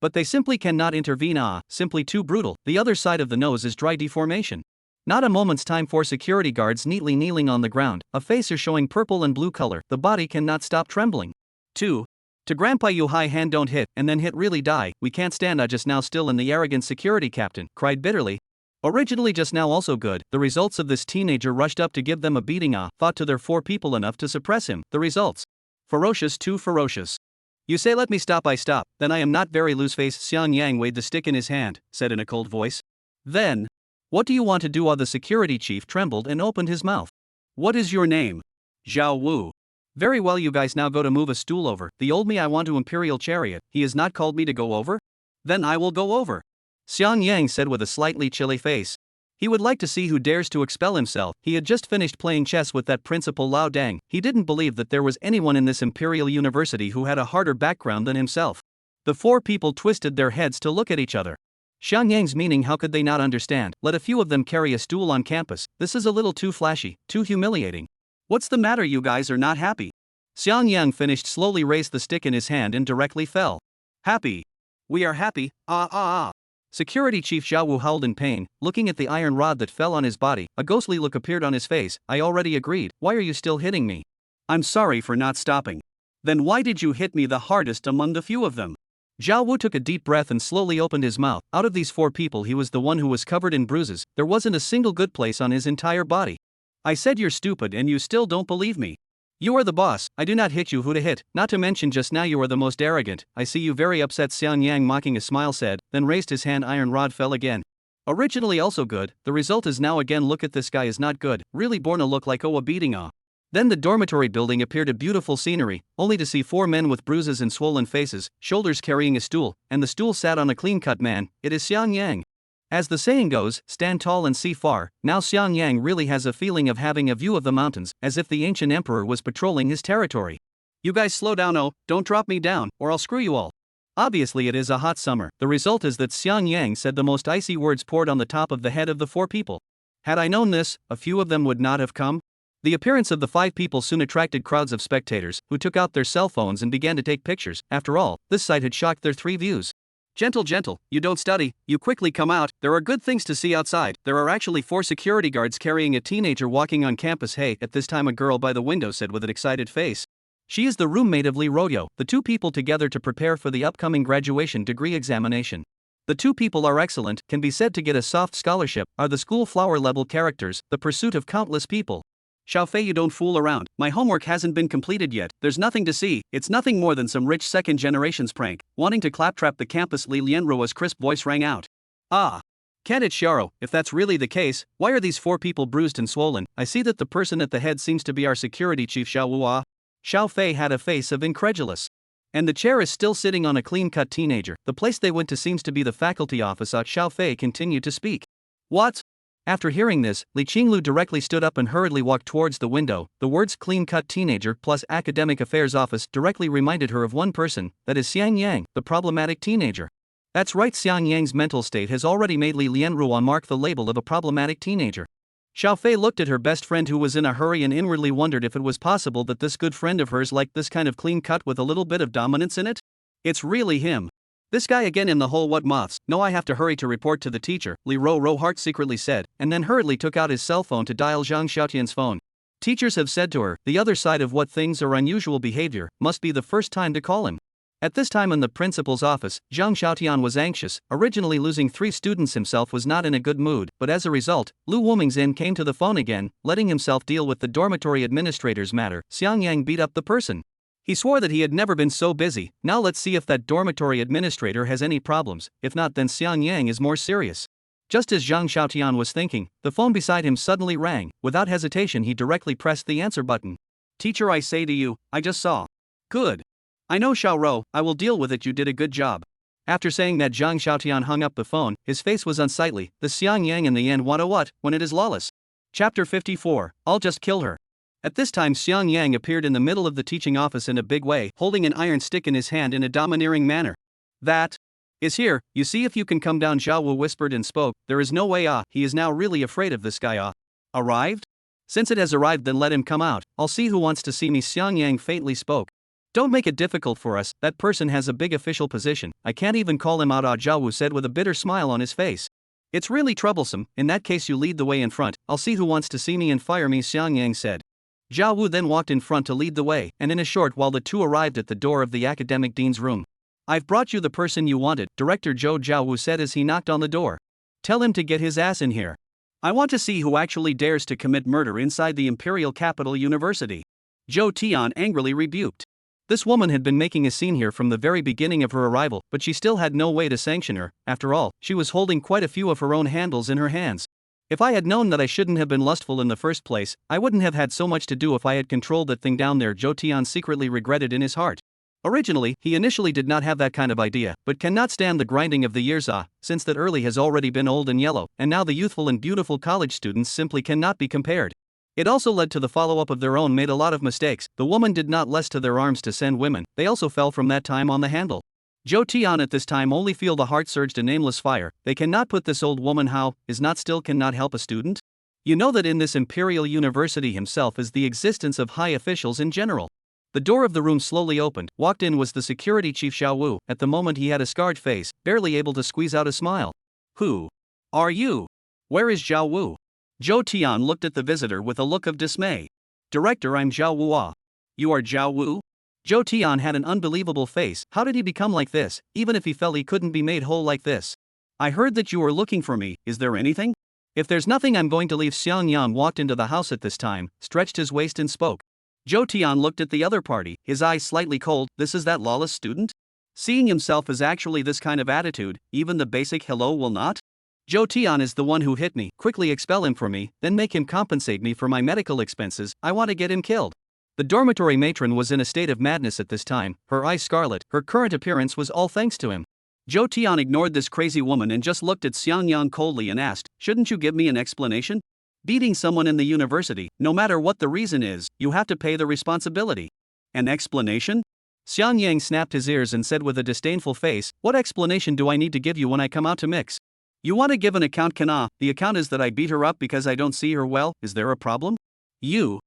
but they simply cannot intervene, simply too brutal. The other side of the nose is dry deformation. Not a moment's time. 4 security guards neatly kneeling on the ground, a face is showing purple and blue color, the body cannot stop trembling. 2. To grandpa you high hand don't hit, and then hit really die, we can't stand just now still and the arrogant security captain cried bitterly. Originally just now also good, the results of this teenager rushed up to give them a beating, thought to their 4 people enough to suppress him, the results. Ferocious, too ferocious. You say let me stop, I stop, then I am not very loose. Face Xiang Yang weighed the stick in his hand, said in a cold voice. Then, what do you want to do? The security chief trembled and opened his mouth. What is your name? Zhao Wu. Very well, you guys now go to move a stool over. The old me I want to Imperial Chariot, he has not called me to go over? Then I will go over. Xiang Yang said with a slightly chilly face. He would like to see who dares to expel himself. He had just finished playing chess with that Principal Lao Dang. He didn't believe that there was anyone in this Imperial University who had a harder background than himself. The 4 people twisted their heads to look at each other. Xiang Yang's meaning, how could they not understand? Let a few of them carry a stool on campus. This is a little too flashy, too humiliating. What's the matter? You guys are not happy? Xiang Yang finished, slowly raised the stick in his hand and directly fell. Happy. We are happy, Security Chief Zhao Wu howled in pain, looking at the iron rod that fell on his body. A ghostly look appeared on his face. I already agreed, why are you still hitting me? I'm sorry for not stopping. Then why did you hit me the hardest among the few of them? Zhao Wu took a deep breath and slowly opened his mouth. Out of these 4 people he was the one who was covered in bruises. There wasn't a single good place on his entire body. I said you're stupid and you still don't believe me. You are the boss, I do not hit you who to hit, not to mention just now you are the most arrogant, I see you very upset. Xiang Yang mocking a smile said, then raised his hand. Iron rod fell again. Originally also good, the result is now again. Look at this guy is not good, really born to look like a beating ah. Then the dormitory building appeared a beautiful scenery, only to see 4 men with bruises and swollen faces, shoulders carrying a stool, and the stool sat on a clean-cut man. It is Xiang Yang. As the saying goes, stand tall and see far. Now Xiang Yang really has a feeling of having a view of the mountains, as if the ancient emperor was patrolling his territory. You guys slow down, oh, don't drop me down, or I'll screw you all. Obviously it is a hot summer. The result is that Xiang Yang said the most icy words poured on the top of the head of the 4 people. Had I known this, a few of them would not have come. The appearance of the 5 people soon attracted crowds of spectators, who took out their cell phones and began to take pictures. After all, this sight had shocked their 3 views. Gentle, you don't study, you quickly come out, there are good things to see outside. There are actually 4 security guards carrying a teenager walking on campus. Hey, at this time a girl by the window said with an excited face. She is the roommate of Lee Rodeo, the 2 people together to prepare for the upcoming graduation degree examination. The 2 people are excellent, can be said to get a soft scholarship, are the school flower level characters, the pursuit of countless people. Xiaofei, you don't fool around, my homework hasn't been completed yet, there's nothing to see, it's nothing more than some rich second generation's prank, wanting to claptrap the campus. Li Lianruo's crisp voice rang out. Ah. Can't it, Xiaro, if that's really the case, why are these 4 people bruised and swollen? I see that the person at the head seems to be our security chief Xiao Wuo. Xiaofei had a face of incredulous. And the chair is still sitting on a clean-cut teenager. The place they went to seems to be the faculty office. Xiaofei continued to speak. What? After hearing this, Li Qinglu directly stood up and hurriedly walked towards the window. The words clean-cut teenager plus academic affairs office directly reminded her of one person, that is Xiang Yang, the problematic teenager. That's right, Xiang Yang's mental state has already made Li Lianruo mark the label of a problematic teenager. Xiaofei looked at her best friend who was in a hurry and inwardly wondered if it was possible that this good friend of hers liked this kind of clean cut with a little bit of dominance in it. It's really him. This guy again in the hole. What moths? No, I have to hurry to report to the teacher, Li Ro-Ro-Heart secretly said, and then hurriedly took out his cell phone to dial Zhang Xiaotian's phone. Teachers have said to her, the other side of what things are unusual behavior, must be the first time to call him. At this time in the principal's office, Zhang Xiaotian was anxious. Originally losing 3 students himself was not in a good mood, but as a result, Lu Wumingzin came to the phone again, letting himself deal with the dormitory administrator's matter. Xiang Yang beat up the person. He swore that he had never been so busy. Now let's see if that dormitory administrator has any problems, if not then Xiang Yang is more serious. Just as Zhang Xiaotian was thinking, the phone beside him suddenly rang. Without hesitation he directly pressed the answer button. Teacher, I say to you, I just saw. Good. I know, Xiaoro, I will deal with it, you did a good job. After saying that, Zhang Xiaotian hung up the phone. His face was unsightly. The Xiang Yang in the end what a what, when it is lawless. Chapter 54, I'll just kill her. At this time Xiang Yang appeared in the middle of the teaching office in a big way, holding an iron stick in his hand in a domineering manner. That is here, you see if you can come down, Zhao Wu whispered and spoke. There is no way. He is now really afraid of this guy. Arrived? Since it has arrived, then let him come out, I'll see who wants to see me. Xiang Yang faintly spoke. Don't make it difficult for us, that person has a big official position, I can't even call him out. Zhao Wu said with a bitter smile on his face. It's really troublesome, in that case you lead the way in front, I'll see who wants to see me and fire me, Xiang Yang said. Zhao Wu then walked in front to lead the way, and in a short while the 2 arrived at the door of the academic dean's room. I've brought you the person you wanted, Director Zhao Wu said as he knocked on the door. Tell him to get his ass in here. I want to see who actually dares to commit murder inside the Imperial Capital University. Zhou Tian angrily rebuked. This woman had been making a scene here from the very beginning of her arrival, but she still had no way to sanction her. After all, she was holding quite a few of her own handles in her hands. If I had known that I shouldn't have been lustful in the first place, I wouldn't have had so much to do if I had controlled that thing down there, Zhou Tian secretly regretted in his heart. Originally, he initially did not have that kind of idea, but cannot stand the grinding of the years since that early has already been old and yellow, and now the youthful and beautiful college students simply cannot be compared. It also led to the follow-up of their own made a lot of mistakes. The woman did not less to their arms to send women, they also fell from that time on the handle. Zhou Tian at this time only feel the heart surged a nameless fire. They cannot put this old woman how, is not still cannot help a student? You know that in this Imperial University himself is the existence of high officials in general. The door of the room slowly opened. Walked in was the security chief Xiao Wu. At the moment he had a scarred face, barely able to squeeze out a smile. Who are you? Where is Zhao Wu? Zhou Tian looked at the visitor with a look of dismay. Director, I'm Zhao Wu. You are Zhao Wu? Zhou Tian had an unbelievable face. How did he become like this? Even if he fell he couldn't be made whole like this. I heard that you were looking for me, is there anything? If there's nothing I'm going to leave. Xiang Yang walked into the house at this time, stretched his waist and spoke. Zhou Tian looked at the other party, his eyes slightly cold. This is that lawless student? Seeing himself as actually this kind of attitude, even the basic hello will not? Zhou Tian is the one who hit me, quickly expel him from me, then make him compensate me for my medical expenses. I want to get him killed. The dormitory matron was in a state of madness at this time, her eyes scarlet. Her current appearance was all thanks to him. Zhou Tian ignored this crazy woman and just looked at Xiang Yang coldly and asked, "Shouldn't you give me an explanation? Beating someone in the university, no matter what the reason is, you have to pay the responsibility." An explanation? Xiang Yang snapped his ears and said with a disdainful face, "What explanation do I need to give you when I come out to mix? You want to give an account? The account is that I beat her up because I don't see her well. Is there a problem? You.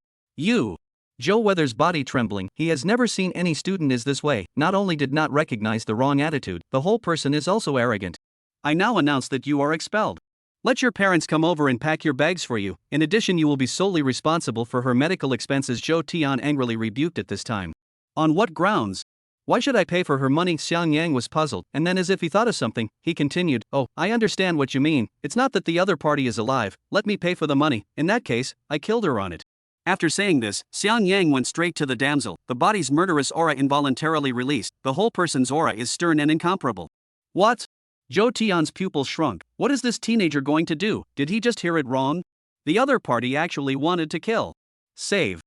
Joe Weather's body trembling. He has never seen any student is this way. Not only did not recognize the wrong attitude, the whole person is also arrogant. I now announce that you are expelled. Let your parents come over and pack your bags for you. In addition, you will be solely responsible for her medical expenses." Zhou Tian angrily rebuked at this time. On what grounds? Why should I pay for her money? Xiang Yang was puzzled, and then as if he thought of something, he continued, "Oh, I understand what you mean. It's not that the other party is alive. Let me pay for the money. In that case, I killed her on it." After saying this, Xiang Yang went straight to the damsel. The body's murderous aura involuntarily released. The whole person's aura is stern and incomparable. What? Zhou Tian's pupil shrunk. What is this teenager going to do? Did he just hear it wrong? The other party actually wanted to kill. Save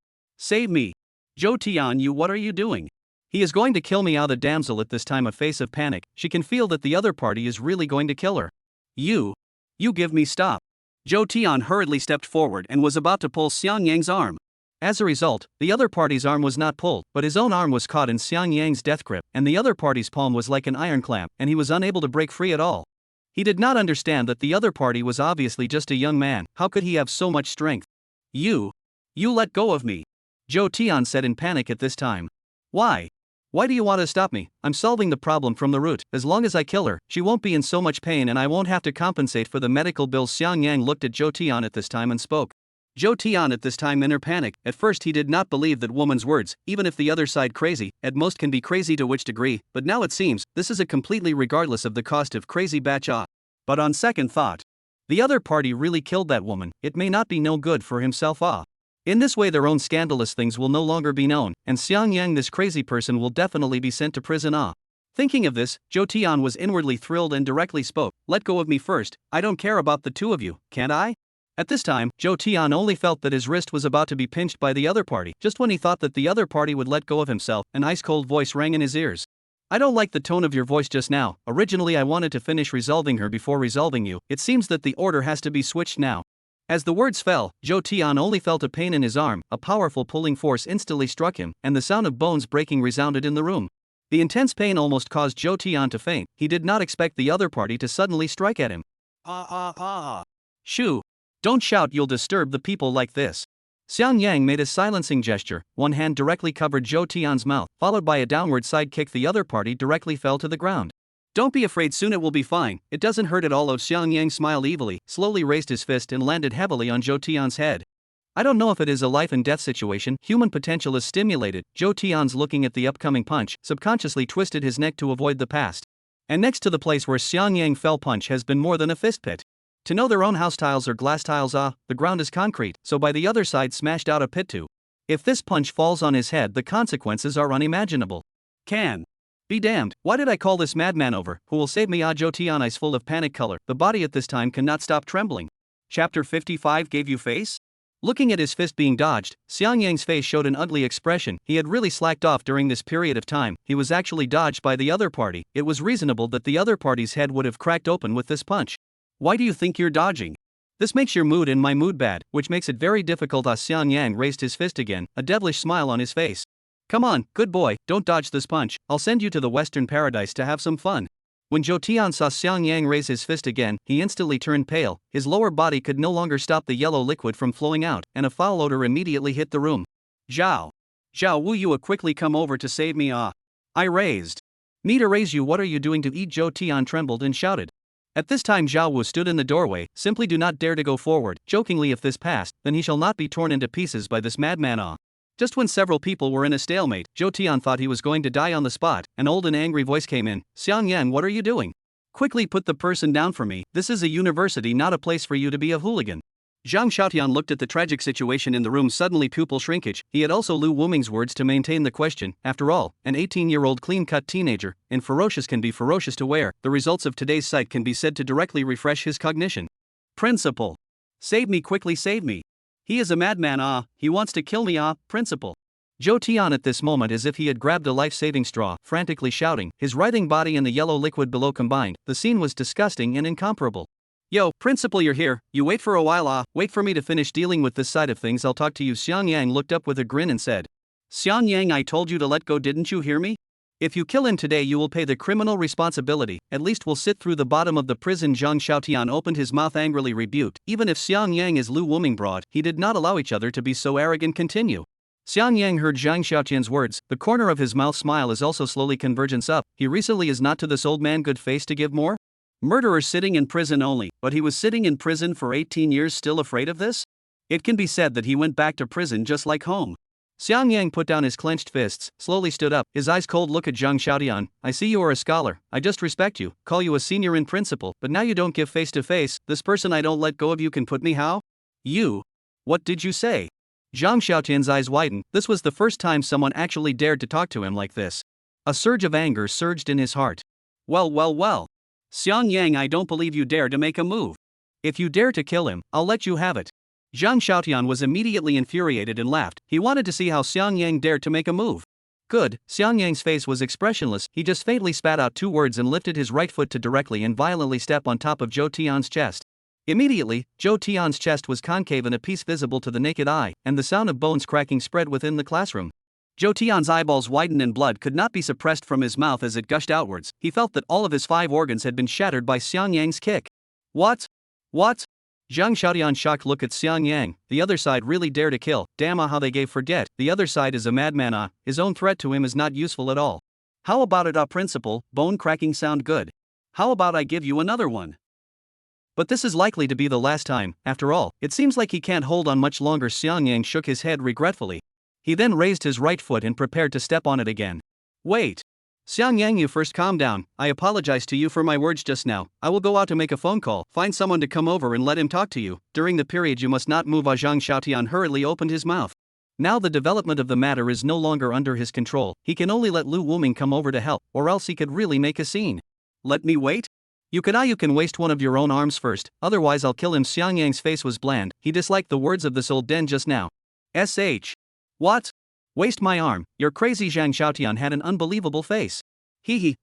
me. Zhou Tian, what are you doing? He is going to kill me. The damsel at this time a face of panic. She can feel that the other party is really going to kill her. You give me stop. Zhou Tian hurriedly stepped forward and was about to pull Xiang Yang's arm. As a result, the other party's arm was not pulled, but his own arm was caught in Xiang Yang's death grip, and the other party's palm was like an iron clamp, and he was unable to break free at all. He did not understand that the other party was obviously just a young man. How could he have so much strength? You let go of me. Zhou Tian said in panic at this time. Why? Why do you want to stop me? I'm solving the problem from the root. As long as I kill her, she won't be in so much pain and I won't have to compensate for the medical bills. Xiang Yang looked at Zhou Tian at this time and spoke. Zhou Tian at this time in her panic. At first he did not believe that woman's words, even if the other side crazy, at most can be crazy to which degree, but now it seems, this is a completely regardless of the cost of crazy batch. But on second thought, the other party really killed that woman. It may not be no good for himself. In this way their own scandalous things will no longer be known, and Xiang Yang, this crazy person, will definitely be sent to prison. Thinking of this, Zhou Tian was inwardly thrilled and directly spoke. Let go of me first. I don't care about the two of you, can't I? At this time, Zhou Tian only felt that his wrist was about to be pinched by the other party. Just when he thought that the other party would let go of himself, an ice-cold voice rang in his ears. I don't like the tone of your voice just now. Originally I wanted to finish resolving her before resolving you. It seems that the order has to be switched now. As the words fell, Zhou Tian only felt a pain in his arm. A powerful pulling force instantly struck him, and the sound of bones breaking resounded in the room. The intense pain almost caused Zhou Tian to faint. He did not expect the other party to suddenly strike at him. Shoo! Don't shout, you'll disturb the people like this. Xiang Yang made a silencing gesture. One hand directly covered Zhou Tian's mouth, followed by a downward side kick. The other party directly fell to the ground. Don't be afraid, soon it will be fine. It doesn't hurt at all. Xiang Yang smiled evilly, slowly raised his fist and landed heavily on Zhou Tian's head. I don't know if it is a life and death situation. Human potential is stimulated. Zhou Tian's looking at the upcoming punch, subconsciously twisted his neck to avoid the past. And next to the place where Xiang Yang fell, punch has been more than a fist pit. To know their own house tiles are glass tiles. The ground is concrete, so by the other side smashed out a pit too. If this punch falls on his head, the consequences are unimaginable. Can be damned. Why did I call this madman over? Who will save me? Zhou Tian, eyes full of panic color. The body at this time cannot stop trembling. Chapter 55 Gave you face? Looking at his fist being dodged, Xiang Yang's face showed an ugly expression. He had really slacked off during this period of time. He was actually dodged by the other party. It was reasonable that the other party's head would have cracked open with this punch. Why do you think you're dodging? This makes your mood and my mood bad, which makes it very difficult. Xiang Yang raised his fist again, a devilish smile on his face. Come on, good boy, don't dodge this punch. I'll send you to the Western paradise to have some fun. When Zhou Tian saw Xiang Yang raise his fist again, he instantly turned pale. His lower body could no longer stop the yellow liquid from flowing out, and a foul odor immediately hit the room. Zhao Wu, you quickly come over to save me. I raised. Me to raise you? What are you doing to eat? Zhou Tian trembled and shouted. At this time Zhao Wu stood in the doorway. Simply do not dare to go forward. Jokingly, if this passed, then he shall not be torn into pieces by this madman. Just when several people were in a stalemate, Zhou Tian thought he was going to die on the spot. An old and angry voice came in. Xiang Yang, what are you doing? Quickly put the person down for me. This is a university, not a place for you to be a hooligan. Zhang Xiaotian looked at the tragic situation in the room, suddenly pupil shrinkage. He had also Lu Wuming's words to maintain the question. After all, an 18-year-old clean-cut teenager, and ferocious can be ferocious to wear. The results of today's sight can be said to directly refresh his cognition. Principal. Save me quickly, save me. He is a madman, he wants to kill me, principal. Zhou Tian at this moment, as if he had grabbed a life-saving straw, frantically shouting, his writhing body and the yellow liquid below combined. The scene was disgusting and incomparable. Yo, principal, you're here. You wait for a while, wait for me to finish dealing with this side of things, I'll talk to you. Xiang Yang looked up with a grin and said, Xiang Yang, I told you to let go, didn't you hear me? If you kill him today, you will pay the criminal responsibility. At least we'll sit through the bottom of the prison. Zhang Xiaotian opened his mouth angrily, rebuked. Even if Xiang Yang is Lu Wuming broad, he did not allow each other to be so arrogant. Continue. Xiang Yang heard Zhang Xiaotian's words. The corner of his mouth smile is also slowly convergence up. He recently is not to this old man good face to give more? Murderer sitting in prison only, but he was sitting in prison for 18 years, still afraid of this? It can be said that he went back to prison just like home. Xiang Yang put down his clenched fists, slowly stood up, his eyes cold. Look at Zhang Xiaotian. I see you are a scholar, I just respect you, call you a senior in principle, but now you don't give face to face. This person I don't let go of, you can put me how? You? What did you say? Zhang Xiaotian's eyes widened. This was the first time someone actually dared to talk to him like this. A surge of anger surged in his heart. Well. Xiang Yang, I don't believe you dare to make a move. If you dare to kill him, I'll let you have it. Zhang Xiaotian was immediately infuriated and laughed. He wanted to see how Xiang Yang dared to make a move. Good. Xiang Yang's face was expressionless. He just faintly spat out two words and lifted his right foot to directly and violently step on top of Zhou Tian's chest. Immediately, Zhou Tian's chest was concave and a piece visible to the naked eye, and the sound of bones cracking spread within the classroom. Zhou Tian's eyeballs widened and blood could not be suppressed from his mouth as it gushed outwards. He felt that all of his 5 organs had been shattered by Xiang Yang's kick. What? Zhang Xiaotian shocked look at Xiang Yang. The other side really dare to kill. Damn, how they gave forget. The other side is a madman. His own threat to him is not useful at all. How about it, principal? Bone cracking sound good. How about I give you another one? But this is likely to be the last time. After all, it seems like he can't hold on much longer. Xiang Yang shook his head regretfully. He then raised his right foot and prepared to step on it again. Wait. Xiang Yang, you first calm down. I apologize to you for my words just now. I will go out to make a phone call, find someone to come over and let him talk to you. During the period you must not move. Zhang Xiaotian hurriedly opened his mouth. Now the development of the matter is no longer under his control. He can only let Lu Wuming come over to help, or else he could really make a scene. Let me wait? You can waste one of your own arms first, otherwise I'll kill him. Xiang Yang's face was bland. He disliked the words of this old den just now. What? Waste my arm? You're crazy. Zhang Xiaotian had an unbelievable face.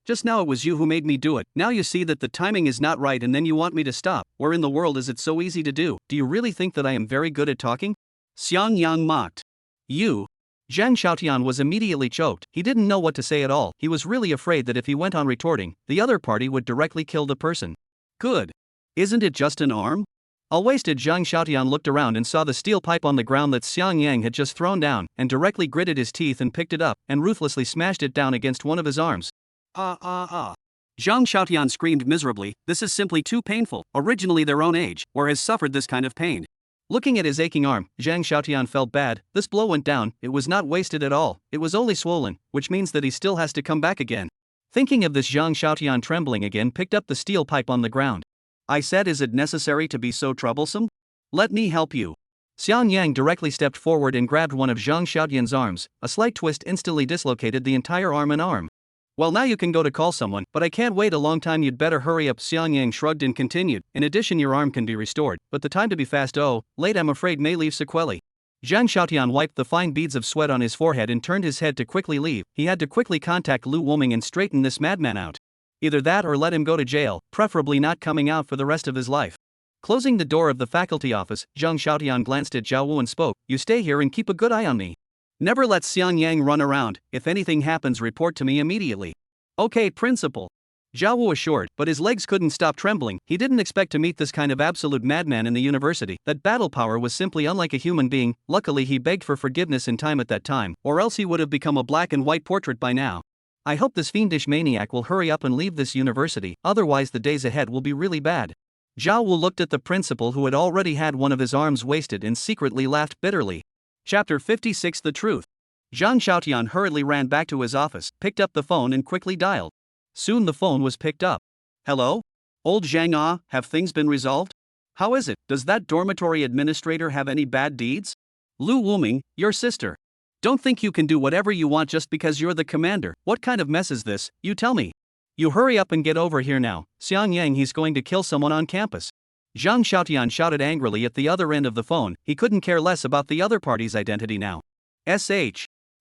Just now it was you who made me do it. Now you see that the timing is not right and then you want me to stop. Where in the world is it so easy to do? Do you really think that I am very good at talking? Xiang Yang mocked. You? Zhang Xiaotian was immediately choked. He didn't know what to say at all. He was really afraid that if he went on retorting, the other party would directly kill the person. Good. Isn't it just an arm? All wasted. Zhang Xiaotian looked around and saw the steel pipe on the ground that Xiang Yang had just thrown down, and directly gritted his teeth and picked it up, and ruthlessly smashed it down against one of his arms. Zhang Xiaotian screamed miserably. This is simply too painful. Originally their own age, or has suffered this kind of pain. Looking at his aching arm, Zhang Xiaotian felt bad. This blow went down. It was not wasted at all. It was only swollen, which means that he still has to come back again. Thinking of this, Zhang Xiaotian, trembling again, picked up the steel pipe on the ground. I said, is it necessary to be so troublesome? Let me help you. Xiang Yang directly stepped forward and grabbed one of Zhang Xiaotian's arms. A slight twist instantly dislocated the entire arm and arm. Well, now you can go to call someone, but I can't wait a long time. You'd better hurry up. Xiang Yang shrugged and continued. In addition, your arm can be restored, but the time to be fast, late, I'm afraid, may leave sequelae. Zhang Xiaotian wiped the fine beads of sweat on his forehead and turned his head to quickly leave. He had to quickly contact Lu Wuming and straighten this madman out. Either that or let him go to jail, preferably not coming out for the rest of his life. Closing the door of the faculty office, Zhang Xiaotian glanced at Zhao Wu and spoke, you stay here and keep a good eye on me. Never let Xiang Yang run around. If anything happens, report to me immediately. Okay, principal. Zhao Wu assured, but his legs couldn't stop trembling. He didn't expect to meet this kind of absolute madman in the university. That battle power was simply unlike a human being. Luckily he begged for forgiveness in time at that time, or else he would have become a black and white portrait by now. I hope this fiendish maniac will hurry up and leave this university, otherwise the days ahead will be really bad. Zhao Wu looked at the principal, who had already had one of his arms wasted, and secretly laughed bitterly. Chapter 56 The Truth. Zhang Xiaotian hurriedly ran back to his office, picked up the phone and quickly dialed. Soon the phone was picked up. Hello? Old Zhang, have things been resolved? How is it? Does that dormitory administrator have any bad deeds? Lu Wuming, your sister. Don't think you can do whatever you want just because you're the commander. What kind of mess is this? You tell me. You hurry up and get over here now. Xiang Yang, he's going to kill someone on campus. Zhang Xiaotian shouted angrily at the other end of the phone. He couldn't care less about the other party's identity now.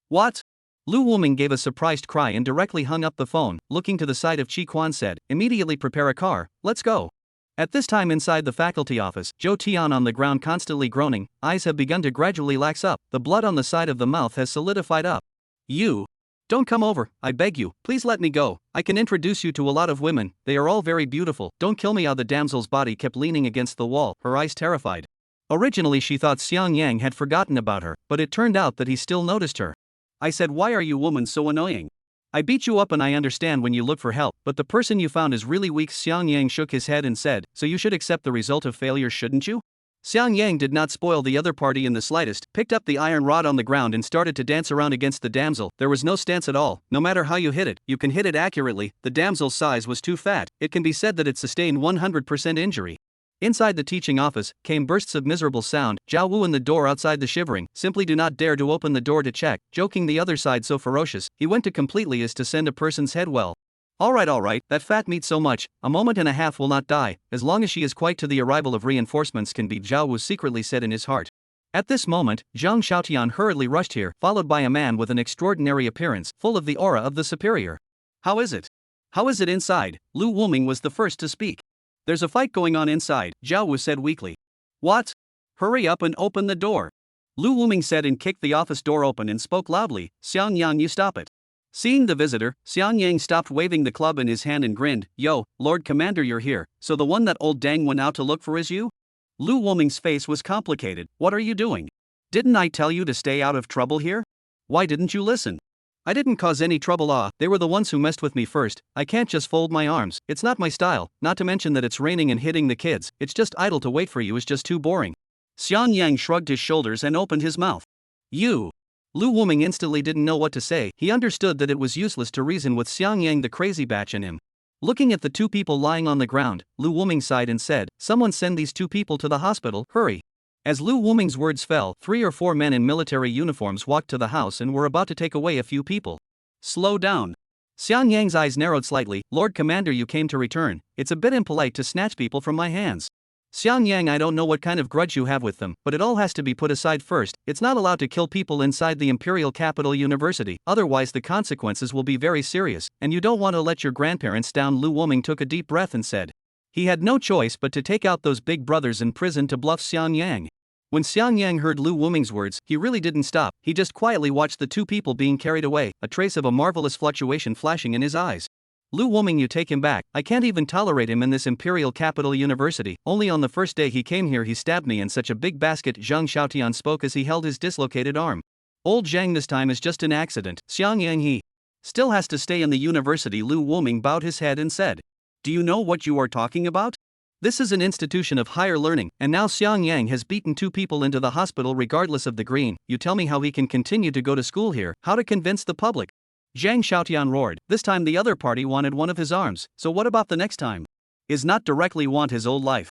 What? Lu Wuming gave a surprised cry and directly hung up the phone. Looking to the side of Qi Quan said, immediately prepare a car, let's go. At this time inside the faculty office, Zhou Tian on the ground constantly groaning, eyes have begun to gradually lax up, the blood on the side of the mouth has solidified up. You. Don't come over, I beg you, please let me go. I can introduce you to a lot of women, they are all very beautiful. Don't kill me. How the damsel's body kept leaning against the wall, her eyes terrified. Originally she thought Xiang Yang had forgotten about her, but it turned out that he still noticed her. I said, why are you woman so annoying? I beat you up and I understand when you look for help, but the person you found is really weak. Xiang Yang shook his head and said, so you should accept the result of failure, shouldn't you? Xiang Yang did not spoil the other party in the slightest, picked up the iron rod on the ground and started to dance around against the damsel. There was no stance at all. No matter how you hit it, you can hit it accurately. The damsel's size was too fat. It can be said that it sustained 100% injury. Inside the teaching office came bursts of miserable sound. Zhao Wu in the door outside the shivering, simply do not dare to open the door to check, joking the other side so ferocious, he went to completely as to send a person's head well. Alright, that fat meat so much, a moment and a half will not die, as long as she is quite to the arrival of reinforcements can be, Zhao Wu secretly said in his heart. At this moment, Zhang Xiaotian hurriedly rushed here, followed by a man with an extraordinary appearance, full of the aura of the superior. How is it? How is it inside? Lu Wuming was the first to speak. There's a fight going on inside, Zhao Wu said weakly. What? Hurry up and open the door. Lu Wuming said and kicked the office door open and spoke loudly, Xiang Yang, you stop it. Seeing the visitor, Xiang Yang stopped waving the club in his hand and grinned, yo, Lord Commander, you're here, so the one that old Dang went out to look for is you? Lu Wuming's face was complicated. What are you doing? Didn't I tell you to stay out of trouble here? Why didn't you listen? I didn't cause any trouble. They were the ones who messed with me first. I can't just fold my arms, it's not my style, not to mention that it's raining and hitting the kids, it's just idle to wait for you is just too boring. Xiang Yang shrugged his shoulders and opened his mouth. You. Lu Wuming instantly didn't know what to say. He understood that it was useless to reason with Xiang Yang, the crazy batch in him. Looking at the two people lying on the ground, Lu Wuming sighed and said, someone send these two people to the hospital, hurry. As Lu Wuming's words fell, 3 or 4 men in military uniforms walked to the house and were about to take away a few people. Slow down. Xiang Yang's eyes narrowed slightly. Lord Commander, you came to return. It's a bit impolite to snatch people from my hands. Xiang Yang, I don't know what kind of grudge you have with them, but it all has to be put aside first. It's not allowed to kill people inside the Imperial Capital University, otherwise the consequences will be very serious, and you don't want to let your grandparents down. Lu Wuming took a deep breath and said. He had no choice but to take out those big brothers in prison to bluff Xiang Yang. When Xiang Yang heard Lu Wuming's words, he really didn't stop. He just quietly watched the two people being carried away, a trace of a marvelous fluctuation flashing in his eyes. Lu Wuming, you take him back. I can't even tolerate him in this Imperial Capital University. Only on the first day he came here he stabbed me in such a big basket. Zhang Xiaotian spoke as he held his dislocated arm. Old Zhang, this time is just an accident. Xiang Yang, he still has to stay in the university. Lu Wuming bowed his head and said. Do you know what you are talking about? This is an institution of higher learning, and now Xiang Yang has beaten 2 people into the hospital regardless of the green. You tell me how he can continue to go to school here, how to convince the public. Zhang Xiaotian roared. This time the other party wanted one of his arms, so what about the next time? Is not directly want his old life.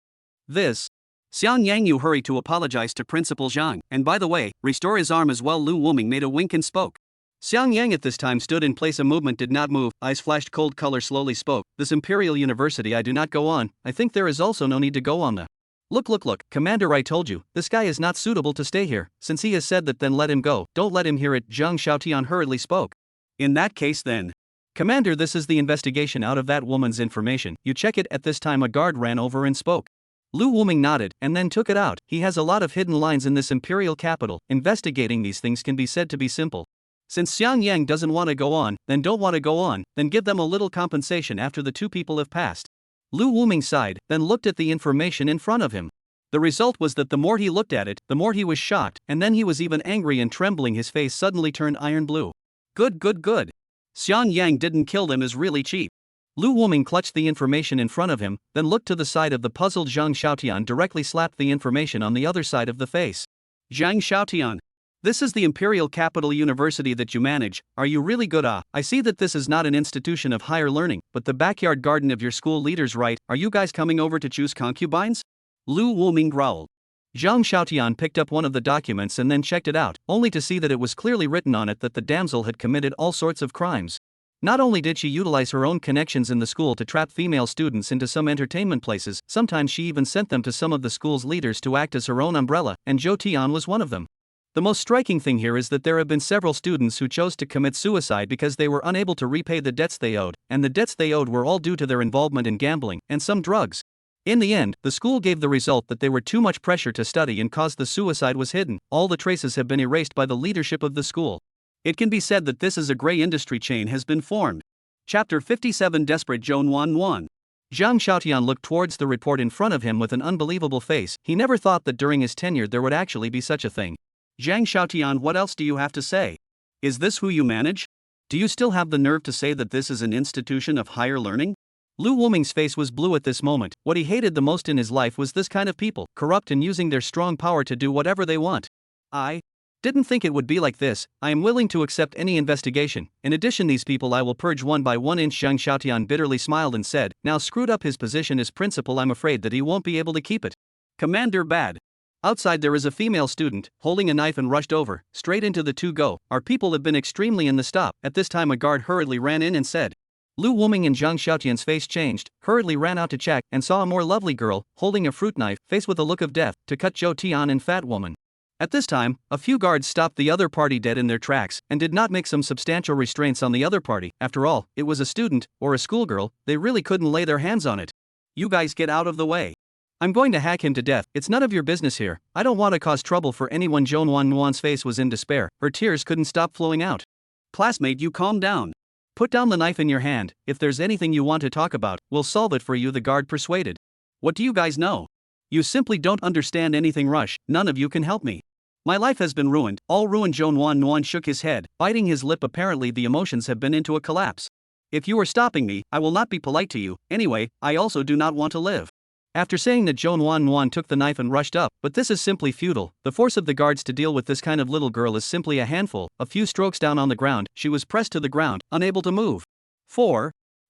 This. Xiang Yang, you hurry to apologize to Principal Zhang, and by the way, restore his arm as well. Lu Wuming made a wink and spoke. Xiang Yang at this time stood in place, a movement did not move, eyes flashed cold color, slowly spoke. This Imperial University I do not go on, I think there is also no need to go on the. Look, Commander, I told you, this guy is not suitable to stay here, since he has said that then let him go, don't let him hear it. Zhang Xiaotian hurriedly spoke. In that case then. Commander, this is the investigation out of that woman's information, you check it. At this time a guard ran over and spoke. Lu Wuming nodded, and then took it out. He has a lot of hidden lines in this Imperial capital, investigating these things can be said to be simple. Since Xiang Yang doesn't want to go on, then don't want to go on, then give them a little compensation after the 2 people have passed. Lu Wuming sighed, then looked at the information in front of him. The result was that the more he looked at it, the more he was shocked, and then he was even angry and trembling. His face suddenly turned iron blue. Good. Xiang Yang didn't kill them is really cheap. Lu Wuming clutched the information in front of him, then looked to the side of the puzzled Zhang Xiaotian, directly slapped the information on the other side of the face. Zhang Xiaotian. This is the Imperial Capital University that you manage, are you really good? I see that this is not an institution of higher learning, but the backyard garden of your school leaders, right? Are you guys coming over to choose concubines? Lu Wuming growled. Zhang Xiaotian picked up one of the documents and then checked it out, only to see that it was clearly written on it that the damsel had committed all sorts of crimes. Not only did she utilize her own connections in the school to trap female students into some entertainment places, sometimes she even sent them to some of the school's leaders to act as her own umbrella, and Zhou Tian was one of them. The most striking thing here is that there have been several students who chose to commit suicide because they were unable to repay the debts they owed, and the debts they owed were all due to their involvement in gambling and some drugs. In the end, the school gave the result that they were too much pressure to study and caused the suicide was hidden. All the traces have been erased by the leadership of the school. It can be said that this is a gray industry chain has been formed. Chapter 57 Desperate Joan Wan Wan. Zhang Xiaotian looked towards the report in front of him with an unbelievable face. He never thought that during his tenure there would actually be such a thing. Zhang Xiaotian, what else do you have to say? Is this who you manage? Do you still have the nerve to say that this is an institution of higher learning? Lu Wuming's face was blue at this moment. What he hated the most in his life was this kind of people, corrupt and using their strong power to do whatever they want. I didn't think it would be like this. I am willing to accept any investigation. In addition, these people I will purge one by one. Zhang Xiaotian bitterly smiled and said, now screwed up his position as principal, I'm afraid that he won't be able to keep it. Commander Bad. Outside there is a female student, holding a knife and rushed over, straight into the to-go. Our people have been extremely in the stop. At this time a guard hurriedly ran in and said, Lu Wuming and Zhang Xiaotian's face changed, hurriedly ran out to check, and saw a more lovely girl, holding a fruit knife, faced with a look of death, to cut Zhou Tian and fat woman. At this time, a few guards stopped the other party dead in their tracks, and did not make some substantial restraints on the other party. After all, it was a student, or a schoolgirl, they really couldn't lay their hands on it. You guys get out of the way. I'm going to hack him to death, it's none of your business here, I don't want to cause trouble for anyone. Joan Wan Wan's face was in despair, her tears couldn't stop flowing out. Classmate, you calm down. Put down the knife in your hand, if there's anything you want to talk about, we'll solve it for you, the guard persuaded. What do you guys know? You simply don't understand anything, Rush, none of you can help me. My life has been ruined, all ruined. Joan Wan Wan shook his head, biting his lip. Apparently the emotions have been into a collapse. If you are stopping me, I will not be polite to you. Anyway, I also do not want to live. After saying that, Joan Wan Wan took the knife and rushed up, but this is simply futile. The force of the guards to deal with this kind of little girl is simply a handful. A few strokes down on the ground, she was pressed to the ground, unable to move.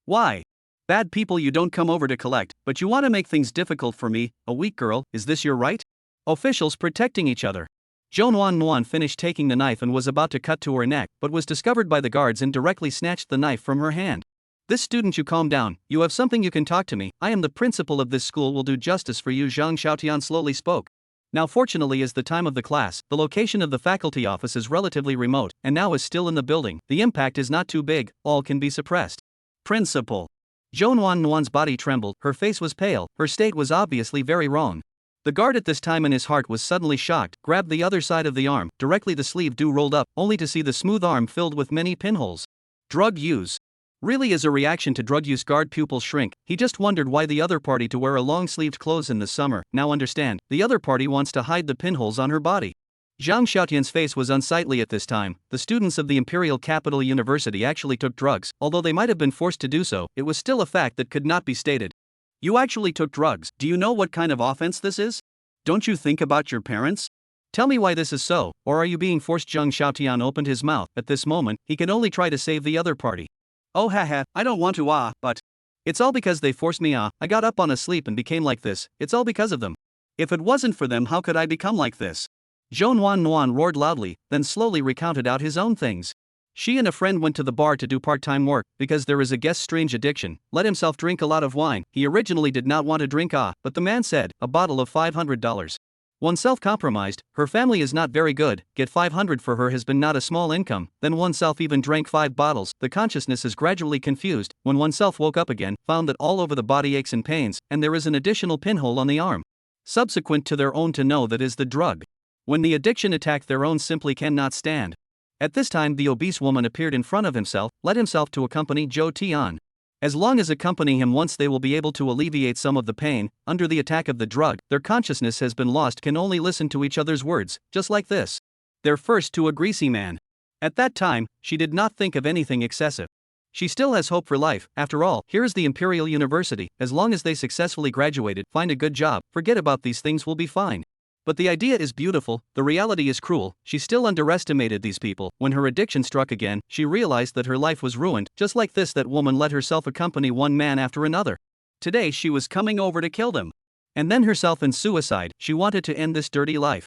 Why? Bad people, you don't come over to collect, but you want to make things difficult for me, a weak girl, is this your right? Officials protecting each other. Joan Wan Wan finished taking the knife and was about to cut to her neck, but was discovered by the guards and directly snatched the knife from her hand. This student, you calm down, you have something you can talk to me, I am the principal of this school, will do justice for you, Zhang Xiaotian slowly spoke. Now fortunately is the time of the class, the location of the faculty office is relatively remote, and now is still in the building, the impact is not too big, all can be suppressed. Principal. Joan Wan Wan's body trembled, her face was pale, her state was obviously very wrong. The guard at this time in his heart was suddenly shocked, grabbed the other side of the arm, directly the sleeve rolled up, only to see the smooth arm filled with many pinholes. Drug use. Really, as a reaction to drug use, guard pupils shrink. He just wondered why the other party to wear a long-sleeved clothes in the summer. Now understand, the other party wants to hide the pinholes on her body. Zhang Xiaotian's face was unsightly at this time. The students of the Imperial Capital University actually took drugs, although they might have been forced to do so, it was still a fact that could not be stated. You actually took drugs, do you know what kind of offense this is? Don't you think about your parents? Tell me why this is so, or are you being forced? Zhang Xiaotian opened his mouth. At this moment, he could only try to save the other party. Oh haha, I don't want to but it's all because they forced me I got up on a sleep and became like this, it's all because of them. If it wasn't for them, how could I become like this? Joan Wan Wan roared loudly, then slowly recounted out his own things. She and a friend went to the bar to do part-time work, because there is a guest's strange addiction, let himself drink a lot of wine. He originally did not want to drink but the man said, a bottle of $500. Oneself compromised, her family is not very good, get 500 for her has been not a small income, then oneself even drank 5 bottles, the consciousness is gradually confused, when oneself woke up again, found that all over the body aches and pains, and there is an additional pinhole on the arm. Subsequent to their own to know that is the drug. When the addiction attacked their own simply cannot stand. At this time the obese woman appeared in front of himself, led himself to accompany Zhou Tian. As long as accompanying him once they will be able to alleviate some of the pain, under the attack of the drug, their consciousness has been lost, can only listen to each other's words, just like this. They're first to a greasy man. At that time, she did not think of anything excessive. She still has hope for life, after all, here is the Imperial University, as long as they successfully graduated, find a good job, forget about these things will be fine. But the idea is beautiful, the reality is cruel. She still underestimated these people. When her addiction struck again, she realized that her life was ruined, just like this. That woman let herself accompany one man after another. Today she was coming over to kill them. And then herself in suicide. She wanted to end this dirty life.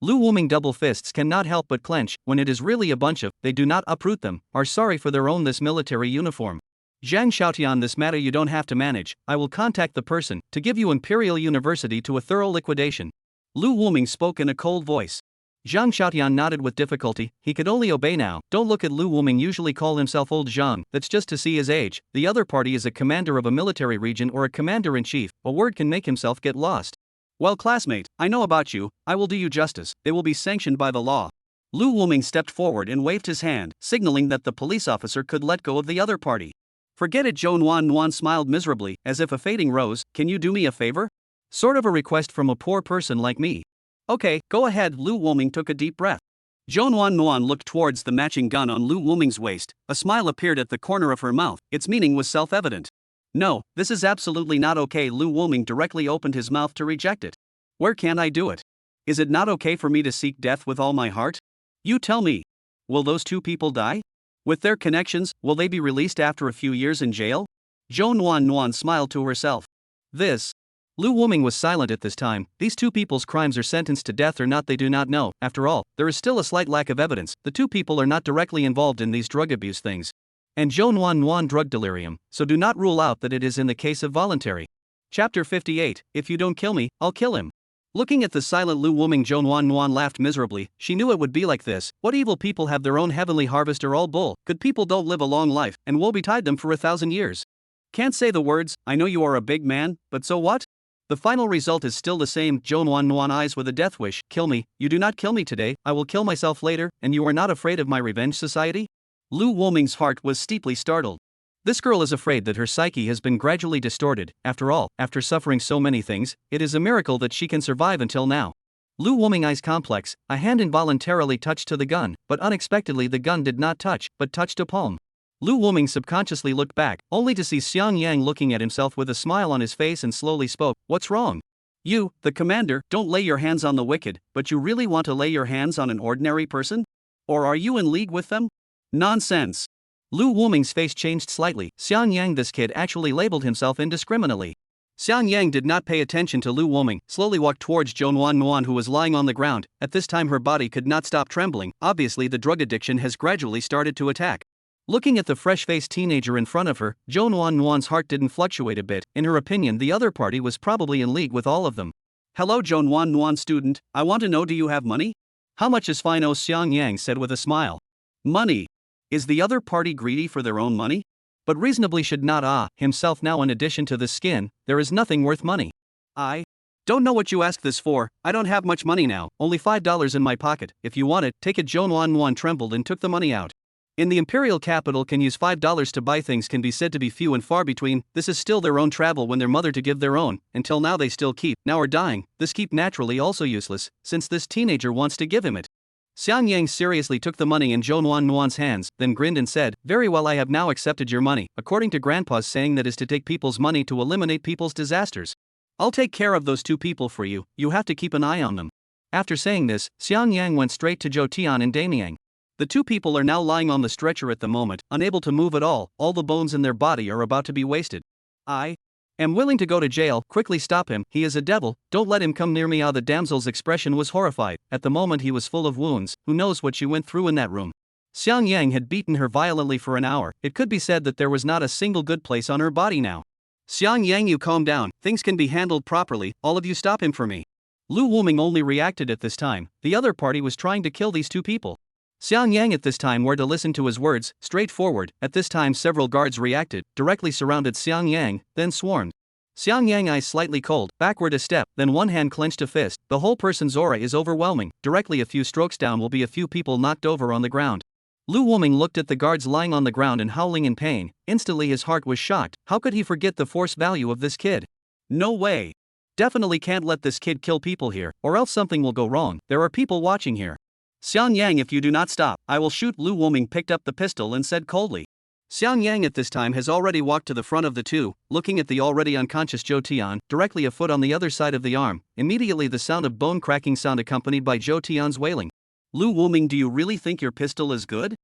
Lu Wuming double fists cannot help but clench when it is really a bunch of, they do not uproot them, are sorry for their own this military uniform. Zhang Xiaotian, this matter you don't have to manage, I will contact the person to give you Imperial University to a thorough liquidation. Lu Wuming spoke in a cold voice. Zhang Xiaotian nodded with difficulty, he could only obey now. Don't look at Lu Wuming usually call himself Old Zhang, that's just to see his age. The other party is a commander of a military region or a commander-in-chief, a word can make himself get lost. Well, classmate, I know about you, I will do you justice, it will be sanctioned by the law. Lu Wuming stepped forward and waved his hand, signaling that the police officer could let go of the other party. Forget it, Zhou Nuan smiled miserably, as if a fading rose, can you do me a favor? Sort of a request from a poor person like me. Okay, go ahead. Lu Wuming took a deep breath. Zhou Nuan looked towards the matching gun on Lu Wuming's waist, a smile appeared at the corner of her mouth, its meaning was self-evident. No, this is absolutely not okay. Lu Wuming directly opened his mouth to reject it. Where can I do it? Is it not okay for me to seek death with all my heart? You tell me. Will those two people die? With their connections, will they be released after a few years in jail? Zhou Nuan smiled to herself. Lu Wuming was silent at this time. These two people's crimes are sentenced to death or not they do not know. After all, there is still a slight lack of evidence. The two people are not directly involved in these drug abuse things. And Zhou Nuan drug delirium, so do not rule out that it is in the case of voluntary. Chapter 58, If you don't kill me, I'll kill him. Looking at the silent Lu Wuming, Zhou Nuan laughed miserably. She knew it would be like this. What evil people have their own heavenly harvest are all bull. Good people don't live a long life, and woe betide them for 1,000 years. Can't say the words, I know you are a big man, but so what? The final result is still the same. Zhou Nuan eyes with a death wish. Kill me, you do not kill me today, I will kill myself later, and you are not afraid of my revenge society? Lu Wuming's heart was steeply startled. This girl is afraid that her psyche has been gradually distorted. After all, after suffering so many things, it is a miracle that she can survive until now. Lu Wuming eyes complex, a hand involuntarily touched to the gun, but unexpectedly the gun did not touch, but touched a palm. Lu Wuming subconsciously looked back, only to see Xiang Yang looking at himself with a smile on his face and slowly spoke, what's wrong? You, the commander, don't lay your hands on the wicked, but you really want to lay your hands on an ordinary person? Or are you in league with them? Nonsense. Lu Wuming's face changed slightly. Xiang Yang, this kid actually labeled himself indiscriminately. Xiang Yang did not pay attention to Lu Wuming, slowly walked towards Zhou Nuan who was lying on the ground. At this time her body could not stop trembling, obviously the drug addiction has gradually started to attack. Looking at the fresh-faced teenager in front of her, Zhou Nuan's heart didn't fluctuate a bit. In her opinion, the other party was probably in league with all of them. Hello Zhou Nuan student, I want to know, do you have money? How much is fine? Oh, Xiang Yang said with a smile. Money. Is the other party greedy for their own money? But reasonably should not himself now. In addition to the skin, there is nothing worth money. I don't know what you ask this for, I don't have much money now, only $5 in my pocket, if you want it, take it. Zhou Nuan trembled and took the money out. In the imperial capital, can use $5 to buy things can be said to be few and far between. This is still their own travel when their mother to give their own, until now they still keep, now are dying, this keep naturally also useless, since this teenager wants to give him it. Xiang Yang seriously took the money in Zhou Nuan's hands, then grinned and said, very well, I have now accepted your money, according to Grandpa's saying that is to take people's money to eliminate people's disasters. I'll take care of those two people for you, you have to keep an eye on them. After saying this, Xiang Yang went straight to Zhou Tian and Damiang. The two people are now lying on the stretcher at the moment, unable to move at all the bones in their body are about to be wasted. I am willing to go to jail, quickly stop him, he is a devil, don't let him come near me. The damsel's expression was horrified, at the moment he was full of wounds, who knows what she went through in that room. Xiang Yang had beaten her violently for an hour, it could be said that there was not a single good place on her body now. Xiang Yang, you calm down, things can be handled properly, all of you stop him for me. Lu Wuming only reacted at this time, the other party was trying to kill these two people. Xiang Yang at this time were to listen to his words, straightforward. At this time several guards reacted, directly surrounded Xiang Yang, then swarmed. Xiang Yang eyes slightly cold, backward a step, then one hand clenched a fist. The whole person's aura is overwhelming, directly a few strokes down will be a few people knocked over on the ground. Lu Wuming looked at the guards lying on the ground and howling in pain, instantly his heart was shocked. How could he forget the force value of this kid? No way. Definitely can't let this kid kill people here, or else something will go wrong, there are people watching here. Xiang Yang, if you do not stop, I will shoot. Lu Wuming picked up the pistol and said coldly. Xiang Yang at this time has already walked to the front of the two, looking at the already unconscious Zhou Tian, directly a foot on the other side of the arm. Immediately the sound of bone cracking sound accompanied by Zhou Tian's wailing. Lu Wuming, do you really think your pistol is good?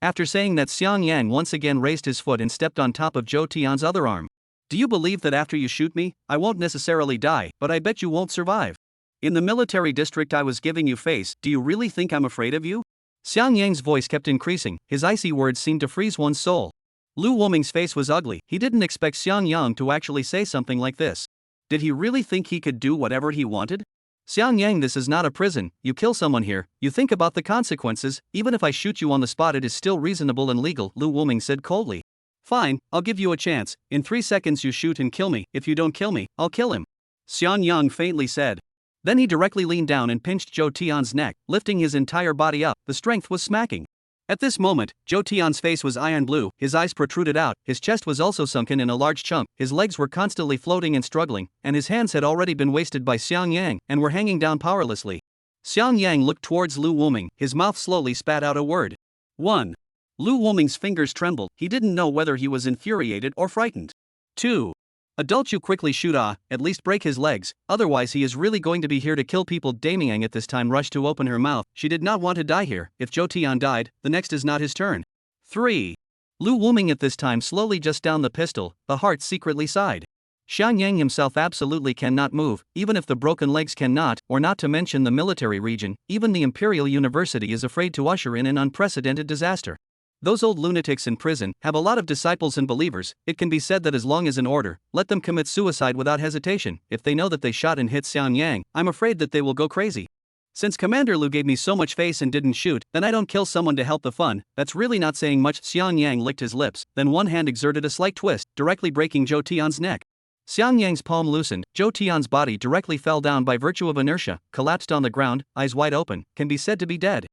After saying that, Xiang Yang once again raised his foot and stepped on top of Zhou Tian's other arm. Do you believe that after you shoot me, I won't necessarily die, but I bet you won't survive? In the military district I was giving you face, do you really think I'm afraid of you? Xiang Yang's voice kept increasing, his icy words seemed to freeze one's soul. Lu Wuming's face was ugly, he didn't expect Xiang Yang to actually say something like this. Did he really think he could do whatever he wanted? Xiang Yang, this is not a prison, you kill someone here, you think about the consequences, even if I shoot you on the spot it is still reasonable and legal, Lu Wuming said coldly. Fine, I'll give you a chance, in 3 seconds you shoot and kill me, if you don't kill me, I'll kill him. Xiang Yang faintly said. Then he directly leaned down and pinched Zhou Tian's neck, lifting his entire body up, the strength was smacking. At this moment, Zhou Tian's face was iron blue, his eyes protruded out, his chest was also sunken in a large chunk, his legs were constantly floating and struggling, and his hands had already been wasted by Xiang Yang, and were hanging down powerlessly. Xiang Yang looked towards Lu Wuming, his mouth slowly spat out a word. 1. Lu Wuming's fingers trembled, he didn't know whether he was infuriated or frightened. 2. Adult, you quickly shoot at least break his legs, otherwise he is really going to be here to kill people. Damiang at this time rushed to open her mouth, she did not want to die here, if Zhou Tian died, the next is not his turn. 3. Lu Wuming at this time slowly just down the pistol, the heart secretly sighed. Xiang Yang himself absolutely cannot move, even if the broken legs cannot, or not to mention the military region, even the Imperial University is afraid to usher in an unprecedented disaster. Those old lunatics in prison have a lot of disciples and believers. It can be said that as long as an order, let them commit suicide without hesitation. If they know that they shot and hit Xiang Yang, I'm afraid that they will go crazy. Since Commander Lu gave me so much face and didn't shoot, then I don't kill someone to help the fun. That's really not saying much. Xiang Yang licked his lips, then one hand exerted a slight twist, directly breaking Zhou Tian's neck. Xiang Yang's palm loosened, Zhou Tian's body directly fell down by virtue of inertia, collapsed on the ground, eyes wide open, can be said to be dead.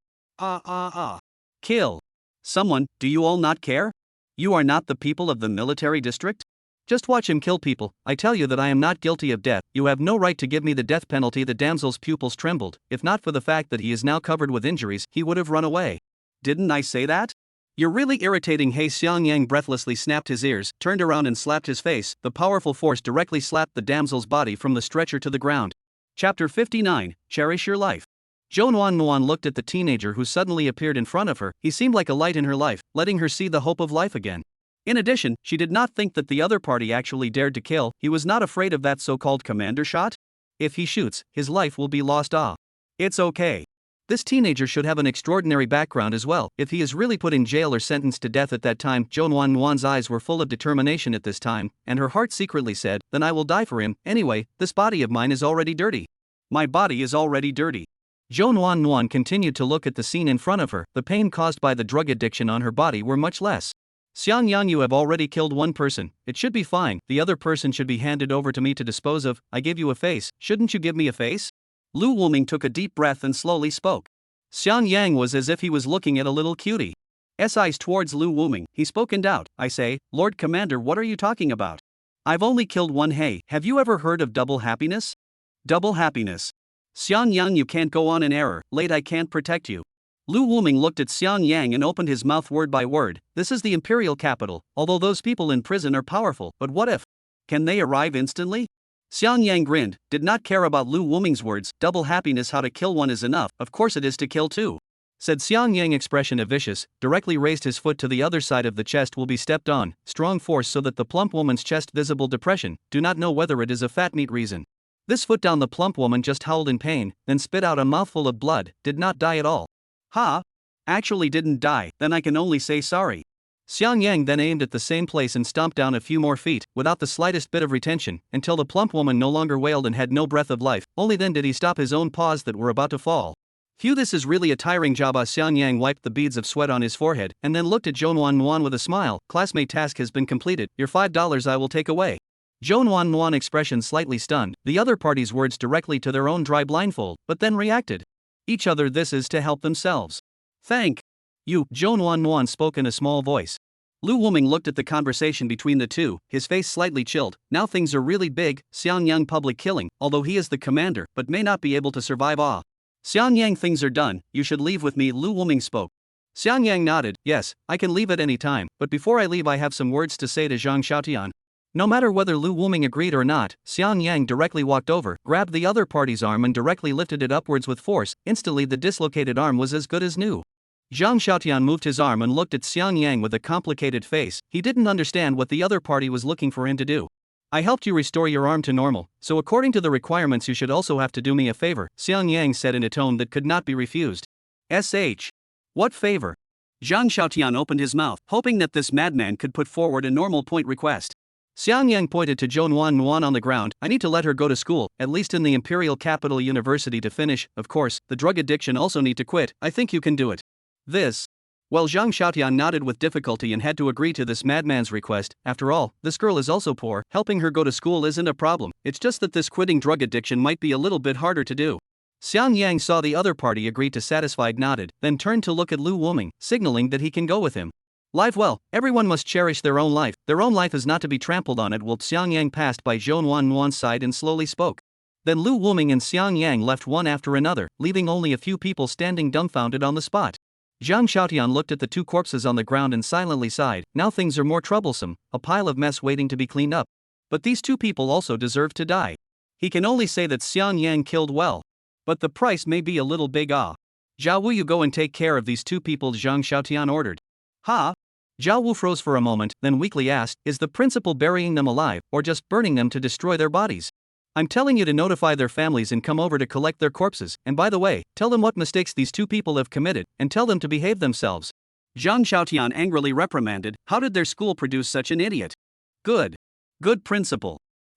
Kill. Someone, do you all not care? You are not the people of the military district? Just watch him kill people, I tell you that I am not guilty of death, you have no right to give me the death penalty. The damsel's pupils trembled, if not for the fact that he is now covered with injuries, he would have run away. Didn't I say that? You're really irritating. Hey, Xiang Yang breathlessly snapped his ears, turned around and slapped his face, the powerful force directly slapped the damsel's body from the stretcher to the ground. Chapter 59, Cherish Your Life. Zhou Nuan looked at the teenager who suddenly appeared in front of her, he seemed like a light in her life, letting her see the hope of life again. In addition, she did not think that the other party actually dared to kill, he was not afraid of that so-called commander shot? If he shoots, his life will be lost. It's okay. This teenager should have an extraordinary background as well, if he is really put in jail or sentenced to death at that time. Zhou Nuan's eyes were full of determination at this time, and her heart secretly said, then I will die for him. Anyway, this body of mine is already dirty. My body is already dirty. Zhou Nuan continued to look at the scene in front of her, the pain caused by the drug addiction on her body were much less. Xiang Yang, you have already killed one person, it should be fine, the other person should be handed over to me to dispose of. I gave you a face, shouldn't you give me a face? Lu Wuming took a deep breath and slowly spoke. Xiang Yang was as if he was looking at a little cutie. Eyes towards Lu Wuming, he spoke in doubt. I say, Lord Commander, what are you talking about? I've only killed one. Hey, have you ever heard of double happiness? Double happiness. Xiang Yang, you can't go on in error, late I can't protect you. Lu Wuming looked at Xiang Yang and opened his mouth word by word. This is the imperial capital, although those people in prison are powerful, but what if? Can they arrive instantly? Xiang Yang grinned, did not care about Lu Wuming's words. Double happiness, how to kill one is enough, of course it is to kill two. Said Xiang Yang, expression of vicious, directly raised his foot to the other side of the chest will be stepped on, strong force so that the plump woman's chest visible depression, do not know whether it is a fat meat reason. This foot down, the plump woman just howled in pain, then spit out a mouthful of blood, did not die at all. Ha! Actually didn't die, then I can only say sorry. Xiang Yang then aimed at the same place and stomped down a few more feet, without the slightest bit of retention, until the plump woman no longer wailed and had no breath of life, only then did he stop his own paws that were about to fall. Phew, this is really a tiring job. Xiang Yang wiped the beads of sweat on his forehead, and then looked at Zhou Nuan with a smile. Classmate, task has been completed, your $5 I will take away. Zhou Nuan expression slightly stunned, the other party's words directly to their own dry blindfold, but then reacted. Each other, this is to help themselves. Thank you, Zhou Nuan spoke in a small voice. Lu Wuming looked at the conversation between the two, his face slightly chilled. Now things are really big. Xiang Yang public killing, although he is the commander, but may not be able to survive. Xiang Yang, things are done, you should leave with me, Lu Wuming spoke. Xiang Yang nodded, yes, I can leave at any time, but before I leave I have some words to say to Zhang Xiaotian. No matter whether Lu Wuming agreed or not, Xiang Yang directly walked over, grabbed the other party's arm and directly lifted it upwards with force. Instantly the dislocated arm was as good as new. Zhang Xiaotian moved his arm and looked at Xiang Yang with a complicated face. He didn't understand what the other party was looking for him to do. I helped you restore your arm to normal, so according to the requirements you should also have to do me a favor, Xiang Yang said in a tone that could not be refused. SH. What favor? Zhang Xiaotian opened his mouth, hoping that this madman could put forward a normal point request. Xiang Yang pointed to Zhou Nuan on the ground. I need to let her go to school, at least in the Imperial Capital University to finish, of course, the drug addiction also need to quit. I think you can do it. This. Well, Zhang Xiaotian nodded with difficulty and had to agree to this madman's request. After all, this girl is also poor, helping her go to school isn't a problem, it's just that this quitting drug addiction might be a little bit harder to do. Xiang Yang saw the other party agree to satisfied nodded, then turned to look at Lu Wuming, signaling that he can go with him. Live well, everyone must cherish their own life is not to be trampled on. It will. Xiang Yang passed by Zhou Nuan's side and slowly spoke. Then Lu Wuming and Xiang Yang left one after another, leaving only a few people standing dumbfounded on the spot. Zhang Xiaotian looked at the two corpses on the ground and silently sighed. Now things are more troublesome, a pile of mess waiting to be cleaned up. But these two people also deserve to die. He can only say that Xiang Yang killed well. But the price may be a little big. Zhao Wu, you go and take care of these two people, Zhang Xiaotian ordered. Ha? Zhao Wu froze for a moment, then weakly asked, is the principal burying them alive, or just burning them to destroy their bodies? I'm telling you to notify their families and come over to collect their corpses, and by the way, tell them what mistakes these two people have committed, and tell them to behave themselves. Zhang Xiaotian angrily reprimanded. How did their school produce such an idiot? Good. Good principal.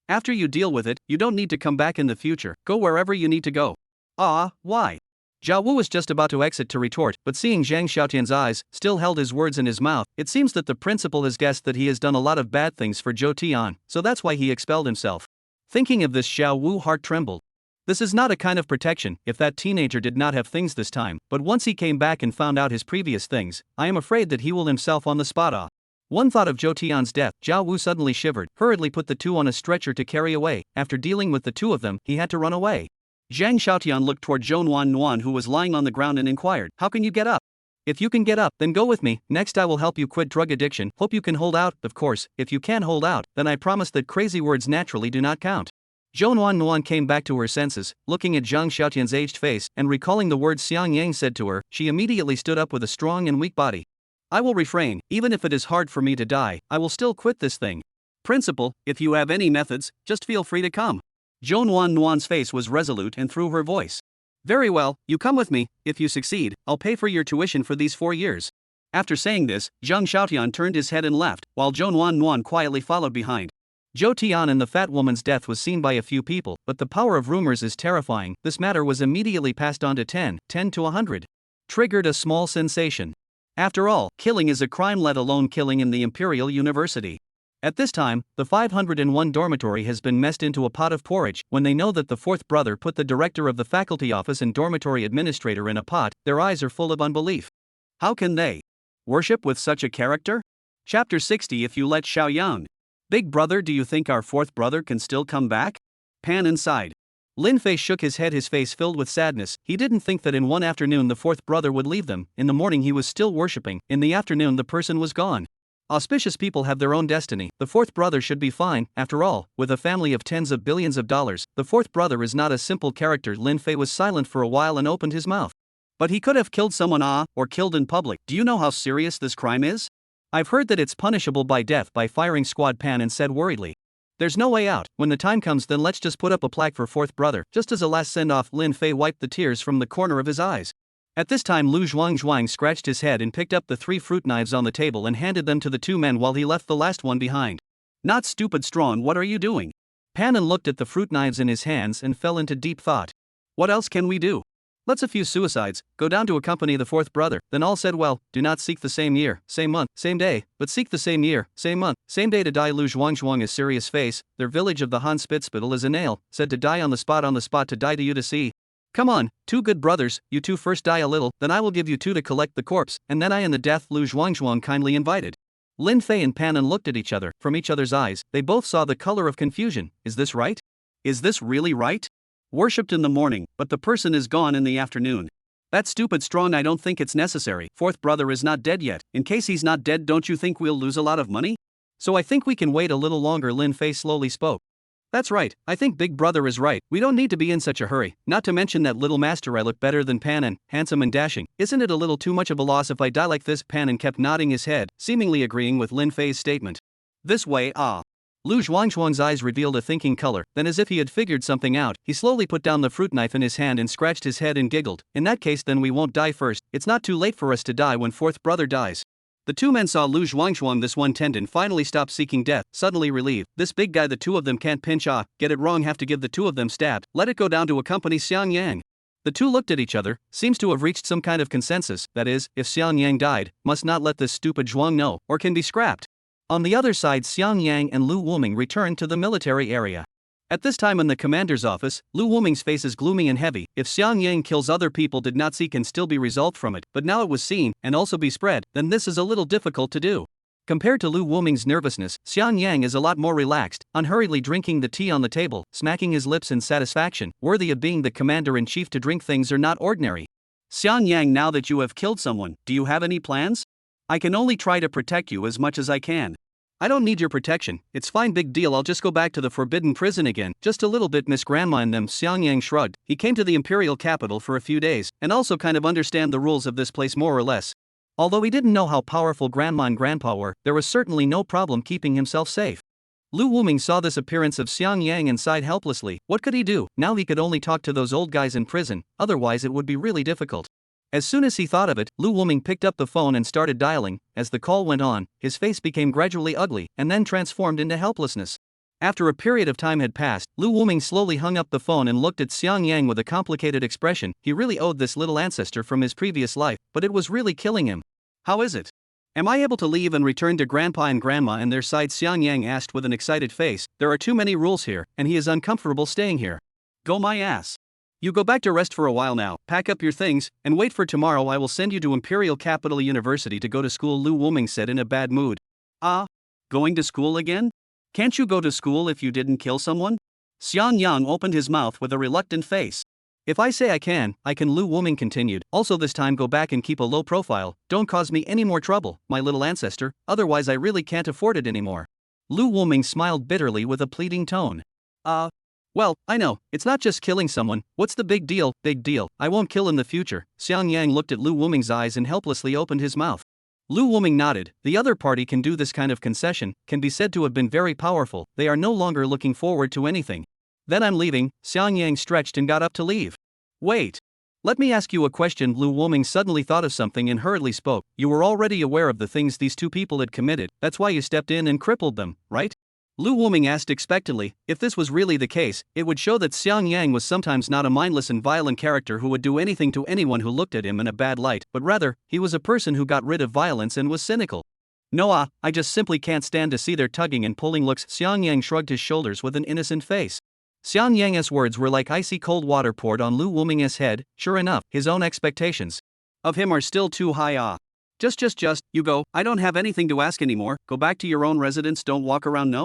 After you deal with it, you don't need to come back in the future, go wherever you need to go. Why? Zhao Wu was just about to exit to retort, but seeing Zhang Xiaotian's eyes still held his words in his mouth, it seems that the principal has guessed that he has done a lot of bad things for Zhou Tian, so that's why he expelled himself. Thinking of this, Xiao Wu's heart trembled. This is not a kind of protection if that teenager did not have things this time, but once he came back and found out his previous things, I am afraid that he will himself on the spot. One thought of Zhou Tian's death, Zhao Wu suddenly shivered, hurriedly put the two on a stretcher to carry away. After dealing with the two of them, he had to run away. Zhang Xiaotian looked toward Zhou Nuan who was lying on the ground and inquired, how can you get up? If you can get up, then go with me, next I will help you quit drug addiction, hope you can hold out, of course, if you can't hold out, then I promise that crazy words naturally do not count. Zhou Nuan came back to her senses, looking at Zhang Xiaotian's aged face, and recalling the words Xiang Yang said to her, she immediately stood up with a strong and weak body. I will refrain, even if it is hard for me to die, I will still quit this thing. Principal, if you have any methods, just feel free to come. Zhou Nuan's face was resolute and through her voice. Very well, you come with me, if you succeed, I'll pay for your tuition for these 4 years. After saying this, Zhang Xiaotian turned his head and left, while Zhou Nuan quietly followed behind. Zhou Tian and the fat woman's death was seen by a few people, but the power of rumors is terrifying. This matter was immediately passed on to 10 to 100. Triggered a small sensation. After all, killing is a crime, let alone killing in the Imperial University. At this time, the 501 dormitory has been messed into a pot of porridge. When they know that the fourth brother put the director of the faculty office and dormitory administrator in a pot, their eyes are full of unbelief. How can they worship with such a character? Chapter 60. If you let Xiaoyang. Big brother, do you think our fourth brother can still come back? Pan inside. Lin Fei shook his head, his face filled with sadness. He didn't think that in one afternoon the fourth brother would leave them. In the morning he was still worshipping, in the afternoon the person was gone. Auspicious people have their own destiny. The fourth brother should be fine. After all, with a family of tens of billions of dollars, the fourth brother is not a simple character. Lin Fei was silent for a while and opened his mouth. But he could have killed someone, or killed in public. Do you know how serious this crime is? I've heard that it's punishable by death by firing squad. Pan and said worriedly. There's no way out. When the time comes, then let's just put up a plaque for fourth brother, just as a last send-off. Lin Fei wiped the tears from the corner of his eyes. At this time Lu Zhuang scratched his head and picked up the 3 fruit knives on the table and handed them to the 2 men while he left the last one behind. Not stupid, Strawn, what are you doing? Pan looked at the fruit knives in his hands and fell into deep thought. What else can we do? Let's a few suicides, go down to accompany the fourth brother. Then all said, well, do not seek the same year, same month, same day, but seek the same year, same month, same day to die. Lu Zhuang is serious face. Their village of the Han Spitzbüttel is a nail, said to die on the spot to die to you to see. Come on, 2 good brothers, you 2 first die a little, then I will give you 2 to collect the corpse, and then I and the death. Lu Zhuang kindly invited. Lin Fei and Pan looked at each other. From each other's eyes, they both saw the color of confusion. Is this right? Is this really right? Worshipped in the morning, but the person is gone in the afternoon. That's stupid, Strong. I don't think it's necessary. Fourth brother is not dead yet. In case he's not dead, don't you think we'll lose a lot of money? So I think we can wait a little longer. Lin Fei slowly spoke. That's right, I think big brother is right. We don't need to be in such a hurry. Not to mention that little master, I look better than Pan, handsome and dashing. Isn't it a little too much of a loss if I die like this? Pan kept nodding his head, seemingly agreeing with Lin Fei's statement. This way, Lu Zhuangzhuang's eyes revealed a thinking color, then as if he had figured something out, he slowly put down the fruit knife in his hand and scratched his head and giggled. In that case then we won't die first, it's not too late for us to die when fourth brother dies. The two men saw Lu Zhuangzhuang this one tendon finally stop seeking death, suddenly relieved. This big guy the two of them can't pinch off, get it wrong have to give the two of them stabbed, let it go down to accompany Xiang Yang. The two looked at each other, seems to have reached some kind of consensus, that is, if Xiang Yang died, must not let this stupid Zhuang know, or can be scrapped. On the other side Xiang Yang and Lu Wuming returned to the military area. At this time in the commander's office, Lu Wuming's face is gloomy and heavy. If Xiang Yang kills other people did not see can still be resolved from it, but now it was seen, and also be spread, then this is a little difficult to do. Compared to Lu Wuming's nervousness, Xiang Yang is a lot more relaxed, unhurriedly drinking the tea on the table, smacking his lips in satisfaction, worthy of being the commander-in-chief. To drink things are not ordinary. Xiang Yang, now that you have killed someone, do you have any plans? I can only try to protect you as much as I can. I don't need your protection, it's fine, big deal, I'll just go back to the forbidden prison again, just a little bit, Miss Grandma and them. Xiang Yang shrugged. He came to the imperial capital for a few days, and also kind of understand the rules of this place more or less. Although he didn't know how powerful Grandma and Grandpa were, there was certainly no problem keeping himself safe. Lu Wuming saw this appearance of Xiang Yang and sighed helplessly. What could he do? Now he could only talk to those old guys in prison, otherwise it would be really difficult. As soon as he thought of it, Lu Wuming picked up the phone and started dialing. As the call went on, his face became gradually ugly and then transformed into helplessness. After a period of time had passed, Lu Wuming slowly hung up the phone and looked at Xiang Yang with a complicated expression. He really owed this little ancestor from his previous life, but it was really killing him. How is it? Am I able to leave and return to Grandpa and Grandma and their side? Xiang Yang asked with an excited face. There are too many rules here, and he is uncomfortable staying here. Go my ass. You go back to rest for a while now, pack up your things, and wait for tomorrow. I will send you to Imperial Capital University to go to school, Lu Wuming said in a bad mood. Ah? Going to school again? Can't you go to school if you didn't kill someone? Xiang Yang opened his mouth with a reluctant face. If I say I can, Lu Wuming continued. Also this time go back and keep a low profile, don't cause me any more trouble, my little ancestor, otherwise I really can't afford it anymore. Lu Wuming smiled bitterly with a pleading tone. Well, I know, it's not just killing someone, what's the big deal? Big deal, I won't kill in the future. Xiang Yang looked at Lu Wuming's eyes and helplessly opened his mouth. Lu Wuming nodded. The other party can do this kind of concession, can be said to have been very powerful, they are no longer looking forward to anything. Then I'm leaving. Xiang Yang stretched and got up to leave. Wait. Let me ask you a question. Lu Wuming suddenly thought of something and hurriedly spoke. You were already aware of the things these two people had committed, that's why you stepped in and crippled them, right? Lu Wuming asked expectantly. If this was really the case, it would show that Xiang Yang was sometimes not a mindless and violent character who would do anything to anyone who looked at him in a bad light, but rather, he was a person who got rid of violence and was cynical. No, I just simply can't stand to see their tugging and pulling looks. Xiang Yang shrugged his shoulders with an innocent face. Xiang Yang's words were like icy cold water poured on Lu Wuming's head. Sure enough, his own expectations of him are still too high. Just, you go, I don't have anything to ask anymore, go back to your own residence, don't walk around.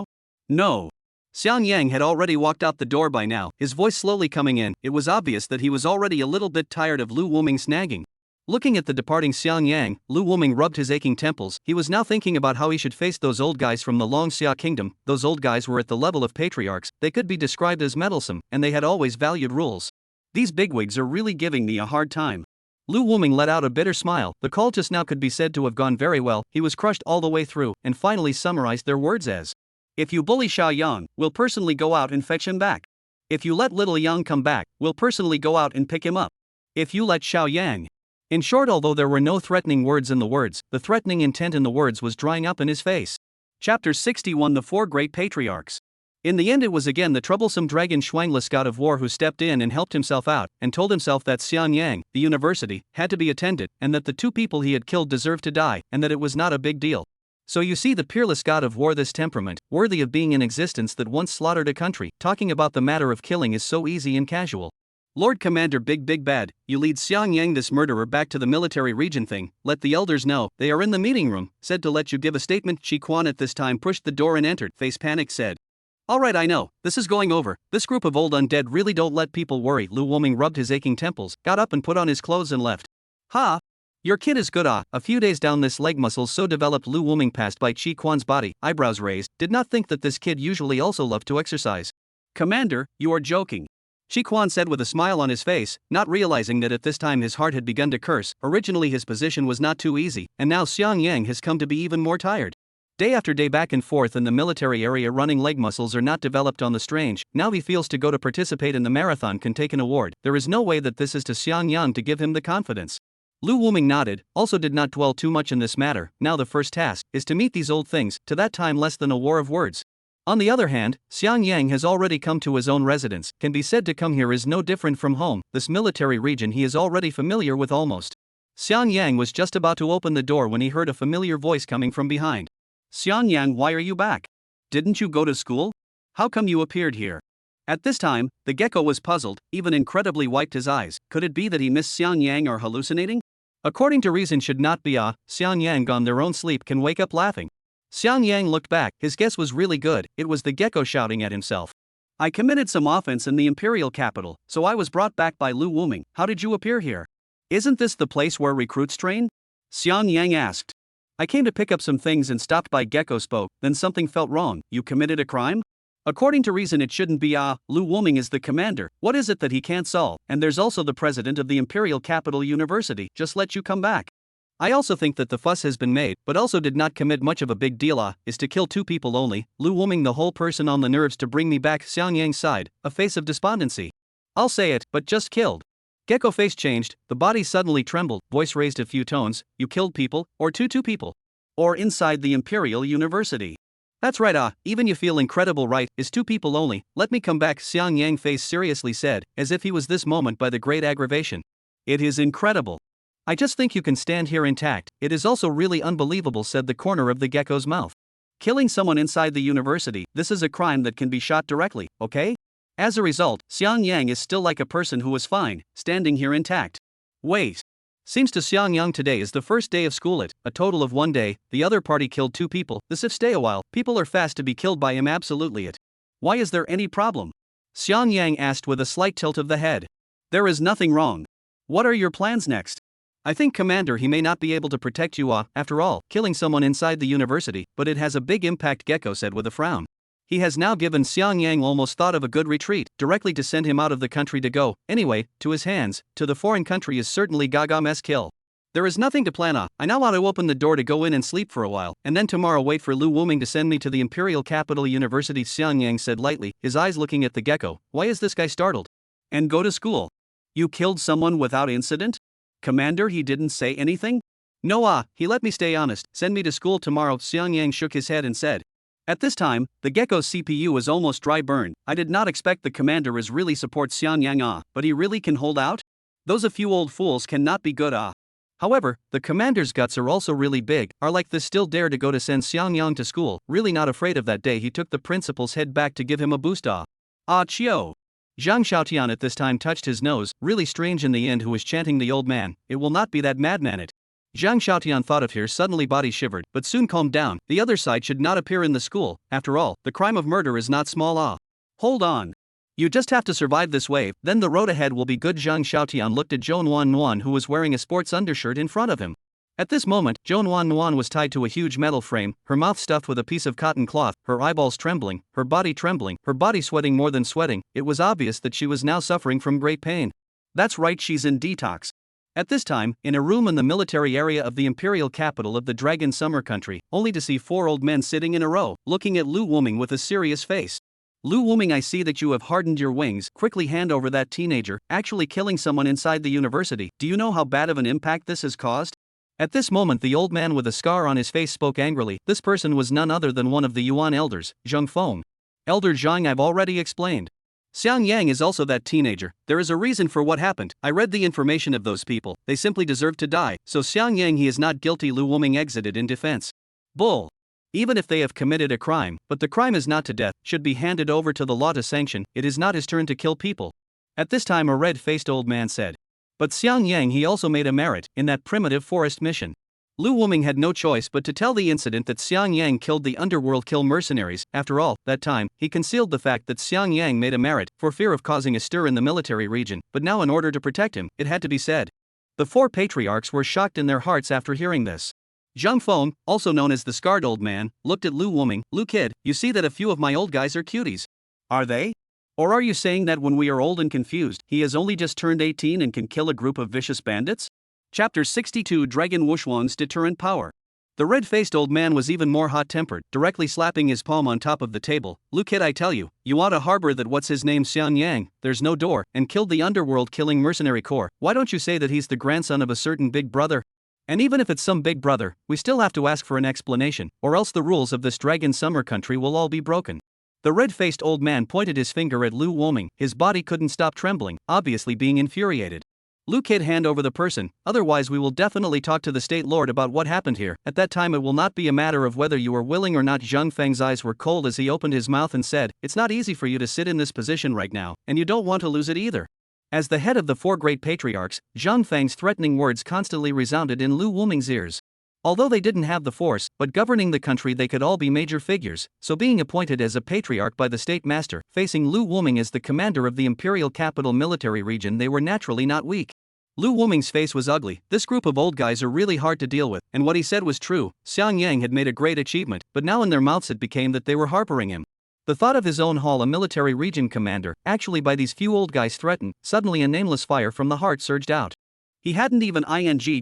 No. Xiang Yang had already walked out the door by now, his voice slowly coming in. It was obvious that he was already a little bit tired of Lu Wuming's nagging. Looking at the departing Xiang Yang, Lu Wuming rubbed his aching temples. He was now thinking about how he should face those old guys from the Long Xia kingdom. Those old guys were at the level of patriarchs, they could be described as meddlesome, and they had always valued rules. These bigwigs are really giving me a hard time. Lu Wuming let out a bitter smile. The call just now could be said to have gone very well. He was crushed all the way through, and finally summarized their words as: if you bully Xiao Yang, we'll personally go out and fetch him back. If you let little Yang come back, we'll personally go out and pick him up. If you let Xiao Yang. In short, although there were no threatening words in the words, the threatening intent in the words was drying up in his face. Chapter 61: The Four Great Patriarchs. In the end it was again the troublesome dragon Shuangless god of war who stepped in and helped himself out, and told himself that Xiang Yang, the university, had to be attended, and that the two people he had killed deserved to die, and that it was not a big deal. So you see, the peerless god of war, this temperament, worthy of being in existence, that once slaughtered a country, talking about the matter of killing is so easy and casual. Lord Commander Big Bad, you lead Xiang Yang, this murderer, back to the military region thing, let the elders know, they are in the meeting room, said to let you give a statement. Chi Quan at this time pushed the door and entered, face panicked, said. Alright, I know, this is going over, this group of old undead really don't let people worry. Lu Wuming rubbed his aching temples, got up and put on his clothes and left. Ha! Your kid is good. A few days down, this leg muscle so developed. Lu Wuming passed by Chi Quan's body, eyebrows raised, did not think that this kid usually also loved to exercise. Commander, you are joking. Chi Quan said with a smile on his face, not realizing that at this time his heart had begun to curse. Originally his position was not too easy, and now Xiang Yang has come to be even more tired. Day after day back and forth in the military area, running leg muscles are not developed on the strange. Now he feels to go to participate in the marathon can take an award. There is no way that this is to Xiang Yang to give him the confidence. Lu Wuming nodded, also did not dwell too much in this matter. Now the first task is to meet these old things, to that time less than a war of words. On the other hand, Xiang Yang has already come to his own residence, can be said to come here is no different from home, this military region he is already familiar with almost. Xiang Yang was just about to open the door when he heard a familiar voice coming from behind. Xiang Yang, why are you back? Didn't you go to school? How come you appeared here? At this time, the gecko was puzzled, even incredibly wiped his eyes. Could it be that he missed Xiang Yang or hallucinating? According to reason should not be Xiang Yang on their own sleep can wake up laughing. Xiang Yang looked back, his guess was really good, it was the gecko shouting at himself. I committed some offense in the imperial capital, so I was brought back by Lu Wuming. How did you appear here? Isn't this the place where recruits train? Xiang Yang asked. I came to pick up some things and stopped by. Gecko spoke, then something felt wrong. You committed a crime? According to reason it shouldn't be Lu Wuming is the commander. What is it that he can't solve? And there's also the president of the Imperial Capital University, just let you come back. I also think that the fuss has been made, but also did not commit much of a big deal. Is to kill 2 people only. Lu Wuming the whole person on the nerves to bring me back. Xiang Yang sighed, a face of despondency. I'll say it, but just killed. Gecko face changed, the body suddenly trembled, voice raised a few tones. You killed people, or two people? Or inside the Imperial University? That's right, even you feel incredible, right? Is 2 people only, let me come back. Xiang Yang face seriously said, as if he was this moment by the great aggravation. It is incredible. I just think you can stand here intact. It is also really unbelievable, said the corner of the gecko's mouth. Killing someone inside the university, this is a crime that can be shot directly, okay? As a result, Xiang Yang is still like a person who was fine, standing here intact. Wait. Seems to Xiang Yang today is the first day of school a total of 1 day, the other party killed 2 people, this if stay a while, people are fast to be killed by him absolutely it. Why is there any problem? Xiang Yang asked with a slight tilt of the head. There is nothing wrong. What are your plans next? I think commander he may not be able to protect you after all, killing someone inside the university, but it has a big impact, Gecko said with a frown. He has now given Xiang Yang almost thought of a good retreat, directly to send him out of the country to go, anyway, to his hands, to the foreign country is certainly Gaga's kill. There is nothing to plan I now want to open the door to go in and sleep for a while, and then tomorrow wait for Lu Wuming to send me to the Imperial Capital University, Xiang Yang said lightly, his eyes looking at the gecko. Why is this guy startled? And go to school? You killed someone without incident? Commander, he didn't say anything? No, he let me stay honest, send me to school tomorrow. Xiang Yang shook his head and said. At this time, the gecko's CPU was almost dry burned. I did not expect the commander is really support Xiang Yang but he really can hold out? Those a few old fools cannot be good However, the commander's guts are also really big, are like this still dare to go to send Xiang Yang to school, really not afraid of that day he took the principal's head back to give him a boost Chio. Zhang Xiaotian at this time touched his nose, really strange in the end who was chanting the old man, it will not be that madman it. Zhang Xiaotian thought of here suddenly body shivered, but soon calmed down, the other side should not appear in the school, after all, the crime of murder is not small Hold on. You just have to survive this wave, then the road ahead will be good. Zhang Xiaotian looked at Zhou Nuan who was wearing a sports undershirt in front of him. At this moment, Zhou Nuan was tied to a huge metal frame, her mouth stuffed with a piece of cotton cloth, her eyeballs trembling, her body sweating more than sweating. It was obvious that she was now suffering from great pain. That's right, she's in detox. At this time, in a room in the military area of the imperial capital of the Dragon Summer Country, only to see 4 old men sitting in a row, looking at Lu Wuming with a serious face. Lu Wuming, I see that you have hardened your wings, quickly hand over that teenager, actually killing someone inside the university. Do you know how bad of an impact this has caused? At this moment the old man with a scar on his face spoke angrily. This person was none other than one of the Yuan elders, Zheng Feng. Elder Zhang, I've already explained. Xiang Yang is also that teenager. There is a reason for what happened. I read the information of those people, they simply deserve to die, so Xiang Yang he is not guilty. Lu Wuming exited in defense. Bull. Even if they have committed a crime, but the crime is not to death, should be handed over to the law to sanction, it is not his turn to kill people. At this time a red-faced old man said. But Xiang Yang he also made a merit, in that primitive forest mission. Lu Wuming had no choice but to tell the incident that Xiang Yang killed the underworld kill mercenaries. After all, that time, he concealed the fact that Xiang Yang made a merit, for fear of causing a stir in the military region, but now in order to protect him, it had to be said. The 4 patriarchs were shocked in their hearts after hearing this. Zhang Feng, also known as the scarred old man, looked at Lu Wuming. Lu kid, you see that a few of my old guys are cuties. Are they? Or are you saying that when we are old and confused, he has only just turned 18 and can kill a group of vicious bandits? Chapter 62 Dragon Wuxuan's Deterrent Power. The red-faced old man was even more hot-tempered, directly slapping his palm on top of the table. "Lu kid, I tell you, you ought to harbor that what's his name Xiang Yang, there's no door, and killed the underworld killing mercenary corps. Why don't you say that he's the grandson of a certain big brother? And even if it's some big brother, we still have to ask for an explanation, or else the rules of this dragon summer country will all be broken." The red-faced old man pointed his finger at Lu Woming, his body couldn't stop trembling, obviously being infuriated. "Lu kid, hand over the person, otherwise we will definitely talk to the state lord about what happened here. At that time it will not be a matter of whether you are willing or not." Zhang Feng's eyes were cold as he opened his mouth and said, "It's not easy for you to sit in this position right now, and you don't want to lose it either." As the head of the four great patriarchs, Zhang Feng's threatening words constantly resounded in Lu Woming's ears. Although they didn't have the force, but governing the country they could all be major figures, so being appointed as a patriarch by the state master, facing Lu Woming as the commander of the imperial capital military region, they were naturally not weak. Lu Woming's face was ugly. This group of old guys are really hard to deal with, and what he said was true. Xiang Yang had made a great achievement, but now in their mouths it became that they were harboring him. The thought of his own hall, a military region commander, actually by these few old guys threatened, suddenly a nameless fire from the heart surged out. He hadn't even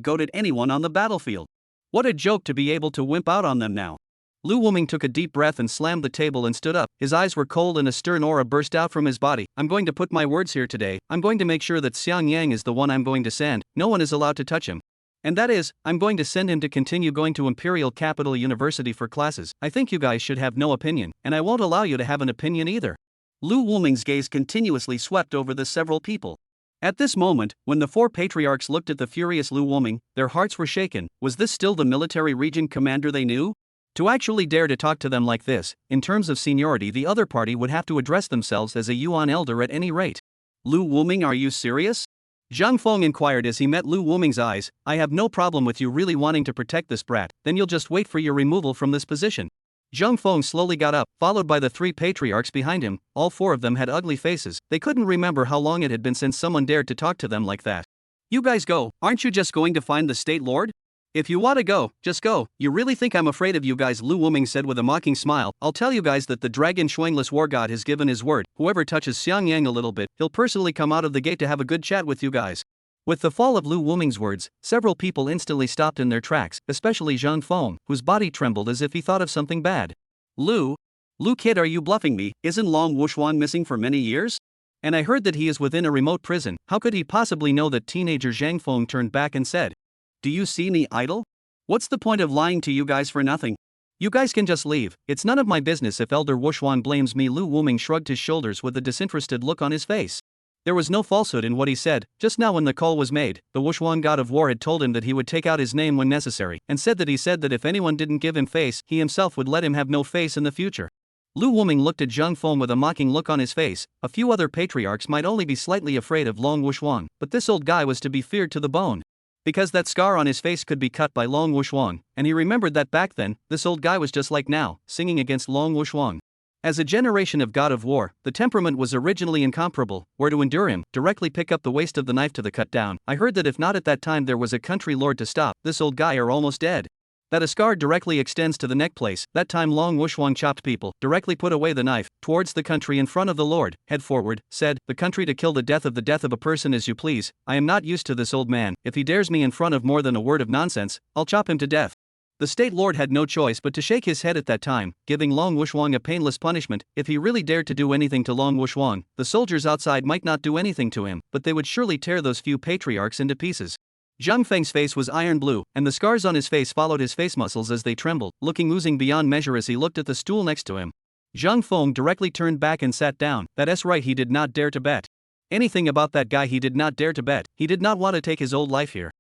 goaded anyone on the battlefield. What a joke to be able to wimp out on them now. Lu Woming took a deep breath and slammed the table and stood up. His eyes were cold and a stern aura burst out from his body. "I'm going to put my words here today. I'm going to make sure that Xiang Yang is the one I'm going to send. No one is allowed to touch him. And that is, I'm going to send him to continue going to Imperial Capital University for classes. I think you guys should have no opinion, and I won't allow you to have an opinion either." Lu Woming's gaze continuously swept over the several people. At this moment, when the four patriarchs looked at the furious Lu Woming, their hearts were shaken. Was this still the military region commander they knew? To actually dare to talk to them like this, in terms of seniority, the other party would have to address themselves as a Yuan elder at any rate. "Lu Woming, are you serious?" Zhang Feng inquired as he met Lu Woming's eyes. "I have no problem with you really wanting to protect this brat, then you'll just wait for your removal from this position." Zhang Feng slowly got up, followed by the three patriarchs behind him. All four of them had ugly faces. They couldn't remember how long it had been since someone dared to talk to them like that. "You guys go, aren't you just going to find the state lord? If you want to go, just go. You really think I'm afraid of you guys?" Lu Woming said with a mocking smile. "I'll tell you guys that the dragon Shuangless war god has given his word. Whoever touches Xiang Yang a little bit, he'll personally come out of the gate to have a good chat with you guys." With the fall of Lu Woming's words, several people instantly stopped in their tracks, especially Zhang Feng, whose body trembled as if he thought of something bad. Lu kid, are you bluffing me? Isn't Long Wuxuan missing for many years? And I heard that he is within a remote prison. How could he possibly know that?" Teenager Zhang Feng turned back and said. "Do you see me idle? What's the point of lying to you guys for nothing? You guys can just leave. It's none of my business if Elder Wuxuan blames me." Lu Woming shrugged his shoulders with a disinterested look on his face. There was no falsehood in what he said. Just now when the call was made, the Wuxuan god of war had told him that he would take out his name when necessary, and said that if anyone didn't give him face, he himself would let him have no face in the future. Lu Woming looked at Zhang Feng with a mocking look on his face. A few other patriarchs might only be slightly afraid of Long Wuxuan, but this old guy was to be feared to the bone. Because that scar on his face could be cut by Long Wuxuan, and he remembered that back then, this old guy was just like now, singing against Long Wuxuan. As a generation of god of war, the temperament was originally incomparable. Where to endure him, directly pick up the waste of the knife to the cut down. I heard that if not at that time there was a country lord to stop this old guy are almost dead. That a scar directly extends to the neck place. That time Long Wuxuan chopped people, directly put away the knife, towards the country in front of the lord, head forward, said, "The country to kill the death of a person as you please. I am not used to this old man. If he dares me in front of more than a word of nonsense, I'll chop him to death." The state lord had no choice but to shake his head at that time, giving Long Wuxuan a painless punishment. If he really dared to do anything to Long Wuxuan, the soldiers outside might not do anything to him, but they would surely tear those few patriarchs into pieces. Zhang Feng's face was iron blue, and the scars on his face followed his face muscles as they trembled, looking oozing beyond measure as he looked at the stool next to him. Zhang Feng directly turned back and sat down. That's right, he did not dare to bet anything about that guy. He did not dare to bet. He did not want to take his old life here.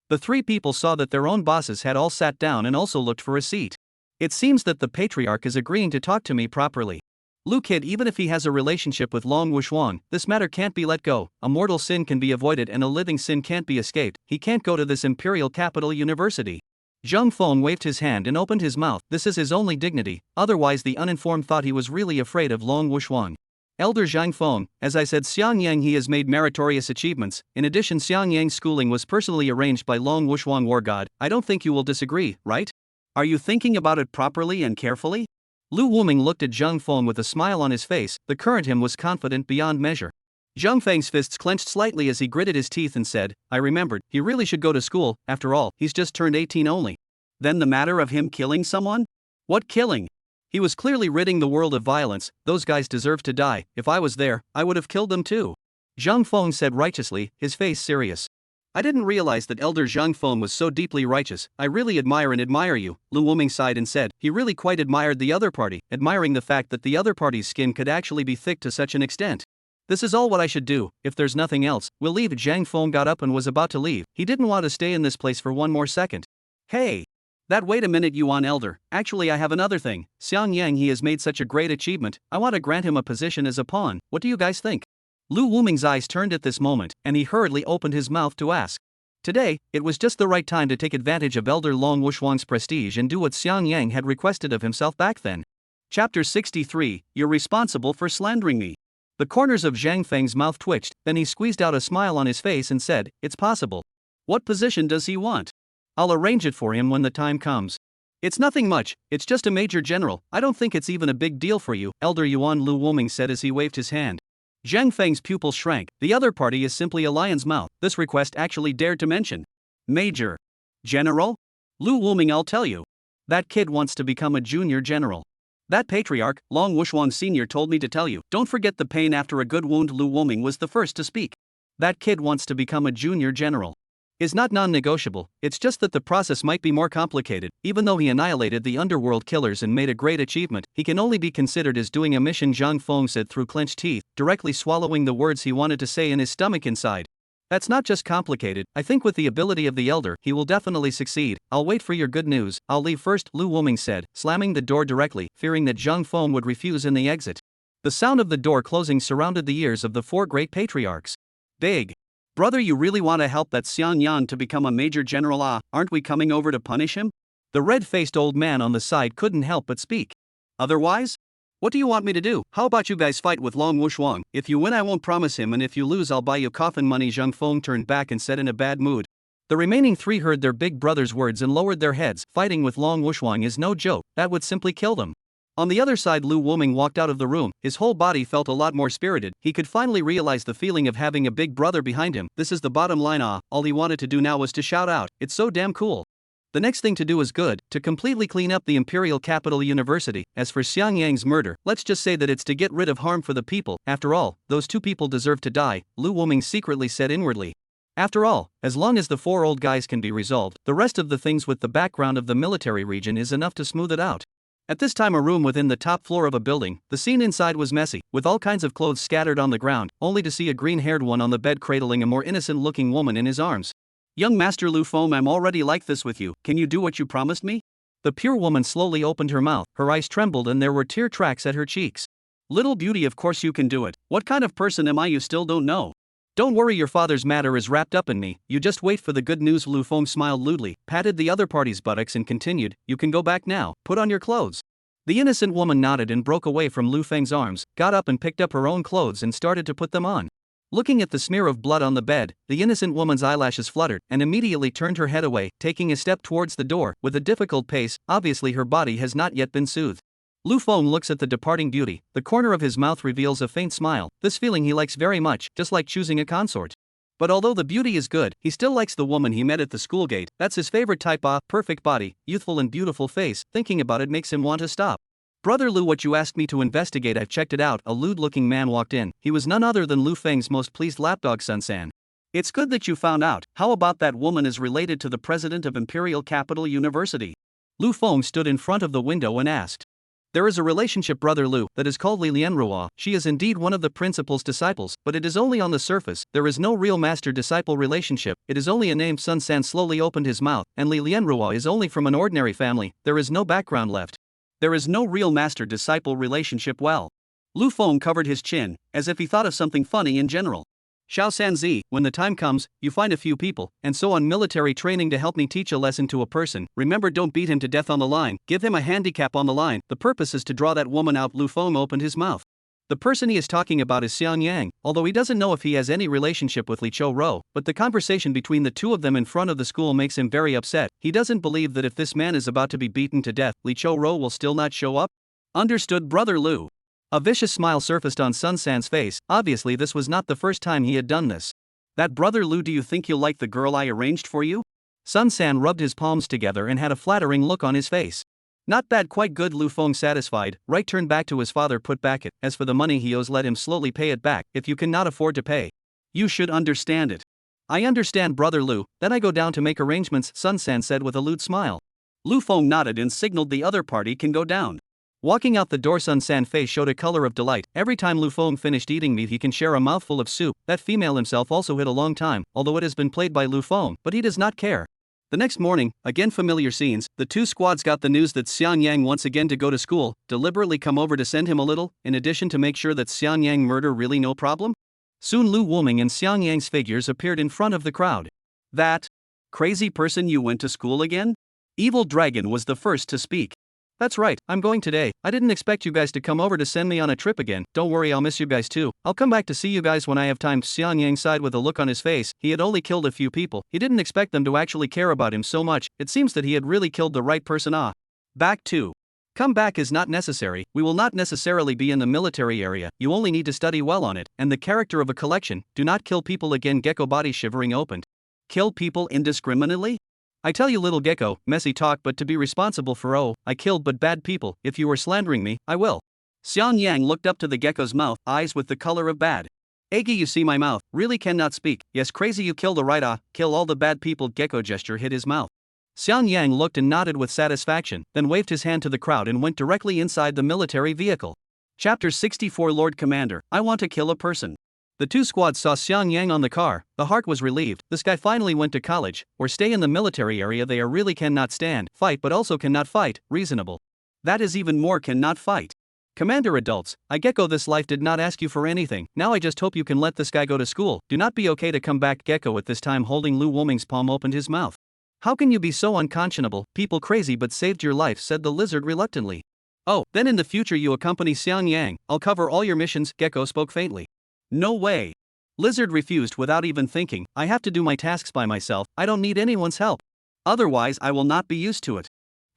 The three people saw that their own bosses had all sat down and also looked for a seat. "It seems that the patriarch is agreeing to talk to me properly. Lu kid, even if he has a relationship with Long Wuxuan, this matter can't be let go. A mortal sin can be avoided and a living sin can't be escaped. He can't go to this Imperial Capital University." Zhang Feng waved his hand and opened his mouth. This is his only dignity, otherwise the uninformed thought he was really afraid of Long Wuxuan. "Elder Zhang Feng, as I said, Xiang Yang he has made meritorious achievements. In addition, Xiang Yang's schooling was personally arranged by Long Wuxuan war god. I don't think you will disagree, right? Are you thinking about it properly and carefully?" Lu Woming looked at Zhang Feng with a smile on his face. The current him was confident beyond measure. Zhang Feng's fists clenched slightly as he gritted his teeth and said, "I remembered, he really should go to school. After all, he's just turned 18 only." Then the matter of him killing someone? What killing? He was clearly ridding the world of violence. Those guys deserve to die. If I was there, I would have killed them too. Zhang Feng said righteously, his face serious. I didn't realize that Elder Zhang Feng was so deeply righteous. I really admire you, Lu Wuming sighed and said. He really quite admired the other party, admiring the fact that the other party's skin could actually be thick to such an extent. This is all what I should do. If there's nothing else, we'll leave. Zhang Feng got up and was about to leave. He didn't want to stay in this place for one more second. Hey! Wait a minute, Yuan Elder. Actually, I have another thing. Xiang Yang, he has made such a great achievement. I want to grant him a position as a pawn. What do you guys think? Lu Wuming's eyes turned at this moment, and he hurriedly opened his mouth to ask. Today, it was just the right time to take advantage of Elder Long Wushuang's prestige and do what Xiang Yang had requested of himself back then. Chapter 63, You're responsible for slandering me. The corners of Zhang Feng's mouth twitched, then he squeezed out a smile on his face and said, It's possible. What position does he want? I'll arrange it for him when the time comes. It's nothing much, it's just a major general. I don't think it's even a big deal for you, Elder Yuan, Lu Wuming said as he waved his hand. Zhang Feng's pupil shrank. The other party is simply a lion's mouth. This request actually dared to mention. Major. General? Lu Wuming, I'll tell you. That kid wants to become a junior general. That patriarch, Long Wushuang Sr. told me to tell you. Don't forget the pain after a good wound. Lu Wuming was the first to speak. That kid wants to become a junior general. Is not non-negotiable, it's just that the process might be more complicated. Even though he annihilated the underworld killers and made a great achievement, he can only be considered as doing a mission, Zhang Feng said through clenched teeth, directly swallowing the words he wanted to say in his stomach inside. That's not just complicated, I think with the ability of the elder, he will definitely succeed. I'll wait for your good news. I'll leave first, Lu Wuming said, slamming the door directly, fearing that Zhang Feng would refuse in the exit. The sound of the door closing surrounded the ears of the four great patriarchs. Big. Brother, you really want to help that Xiang Yan to become a major general? Aren't we coming over to punish him? The red-faced old man on the side couldn't help but speak. Otherwise? What do you want me to do? How about you guys fight with Long Wushuang? If you win, I won't promise him, and if you lose, I'll buy you coffin money. Zhang Feng turned back and said in a bad mood. The remaining three heard their big brother's words and lowered their heads. Fighting with Long Wushuang is no joke, that would simply kill them. On the other side, Lu Wuming walked out of the room. His whole body felt a lot more spirited. He could finally realize the feeling of having a big brother behind him. This is the bottom line. All he wanted to do now was to shout out, it's so damn cool. The next thing to do is good, to completely clean up the Imperial Capital University. As for Xiang Yang's murder, let's just say that it's to get rid of harm for the people. After all, those two people deserve to die, Lu Wuming secretly said inwardly. After all, as long as the four old guys can be resolved, the rest of the things with the background of the military region is enough to smooth it out. At this time, a room within the top floor of a building, the scene inside was messy, with all kinds of clothes scattered on the ground, only to see a green-haired one on the bed cradling a more innocent-looking woman in his arms. Young Master Lu Feng, I'm already like this with you, can you do what you promised me? The pure woman slowly opened her mouth, her eyes trembled and there were tear tracks at her cheeks. Little beauty, of course you can do it. What kind of person am I? You still don't know. Don't worry, your father's matter is wrapped up in me, you just wait for the good news. Lu Feng smiled lewdly, patted the other party's buttocks and continued, you can go back now, put on your clothes. The innocent woman nodded and broke away from Lu Feng's arms, got up and picked up her own clothes and started to put them on. Looking at the smear of blood on the bed, the innocent woman's eyelashes fluttered and immediately turned her head away, taking a step towards the door, with a difficult pace. Obviously her body has not yet been soothed. Lu Feng looks at the departing beauty, the corner of his mouth reveals a faint smile, this feeling he likes very much, just like choosing a consort. But although the beauty is good, he still likes the woman he met at the school gate. That's his favorite type. Perfect body, youthful and beautiful face, thinking about it makes him want to stop. Brother Lu, what you asked me to investigate, I've checked it out. A lewd-looking man walked in. He was none other than Lu Feng's most pleased lapdog, Sun San. It's good that you found out. How about that woman is related to the president of Imperial Capital University? Lu Feng stood in front of the window and asked. There is a relationship, Brother Lu, that is called Li Lianrua. She is indeed one of the principal's disciples, but it is only on the surface. There is no real master-disciple relationship, it is only a name. Sun San slowly opened his mouth, and Li Lianrua is only from an ordinary family, there is no background left. There is no real master-disciple relationship. Well. Lu Feng covered his chin, as if he thought of something funny in general. Xiao Sanzi, when the time comes, you find a few people, and so on, military training to help me teach a lesson to a person. Remember, don't beat him to death on the line, give him a handicap on the line. The purpose is to draw that woman out. Lu Feng opened his mouth. The person he is talking about is Xiang Yang, although he doesn't know if he has any relationship with Li Chou-ro, but the conversation between the two of them in front of the school makes him very upset. He doesn't believe that if this man is about to be beaten to death, Li Chou-ro will still not show up. Understood, Brother Lu. A vicious smile surfaced on Sun San's face. Obviously this was not the first time he had done this. That Brother Lu, do you think you'll like the girl I arranged for you? Sun San rubbed his palms together and had a flattering look on his face. Not bad, quite good. Lu Feng satisfied, right, turned back to his father, put back it. As for the money he owes, let him slowly pay it back. If you cannot afford to pay, you should understand it. I understand, brother Lu, then I go down to make arrangements, Sun San said with a lewd smile. Lu Feng nodded and signaled the other party can go down. Walking out the door, Sun San's face showed a color of delight. Every time Lu Feng finished eating meat, he can share a mouthful of soup. That female himself also hid a long time, although it has been played by Lu Feng, but he does not care. The next morning, again familiar scenes, the two squads got the news that Xian Yang once again to go to school, deliberately come over to send him a little, in addition to make sure that Xian Yang murder really no problem. Soon Lu Wuming and Xian Yang's figures appeared in front of the crowd. That crazy person, you went to school again? Evil Dragon was the first to speak. That's right, I'm going today. I didn't expect you guys to come over to send me on a trip again. Don't worry, I'll miss you guys too. I'll come back to see you guys when I have time. Xian Yang sighed with a look on his face. He had only killed a few people. He didn't expect them to actually care about him so much. It seems that he had really killed the right person. Back to. Come back is not necessary. We will not necessarily be in the military area. You only need to study well on it, and the character of a collection. Do not kill people again. Gecko body shivering opened. Kill people indiscriminately? I tell you, little gecko, messy talk, but to be responsible for I killed but bad people. If you were slandering me, I will. Xian Yang looked up to the gecko's mouth, eyes with the color of bad. Eggy, you see my mouth, really cannot speak. Yes, crazy, you killed a right, kill all the bad people. Gecko gesture hit his mouth. Xian Yang looked and nodded with satisfaction, then waved his hand to the crowd and went directly inside the military vehicle. Chapter 64. Lord Commander, I want to kill a person. The two squads saw Xian Yang on the car. The heart was relieved. This guy finally went to college, or stay in the military area. They are really cannot stand, fight but also cannot fight, reasonable. That is even more cannot fight. Commander adults, I Gecko, this life did not ask you for anything. Now I just hope you can let this guy go to school. Do not be okay to come back. Gecko at this time holding Lu Wuming's palm opened his mouth. How can you be so unconscionable? People crazy but saved your life, said the lizard reluctantly. Oh, then in the future you accompany Xian Yang. I'll cover all your missions. Gecko spoke faintly. No way. Lizard refused without even thinking. I have to do my tasks by myself. I don't need anyone's help. Otherwise I will not be used to it.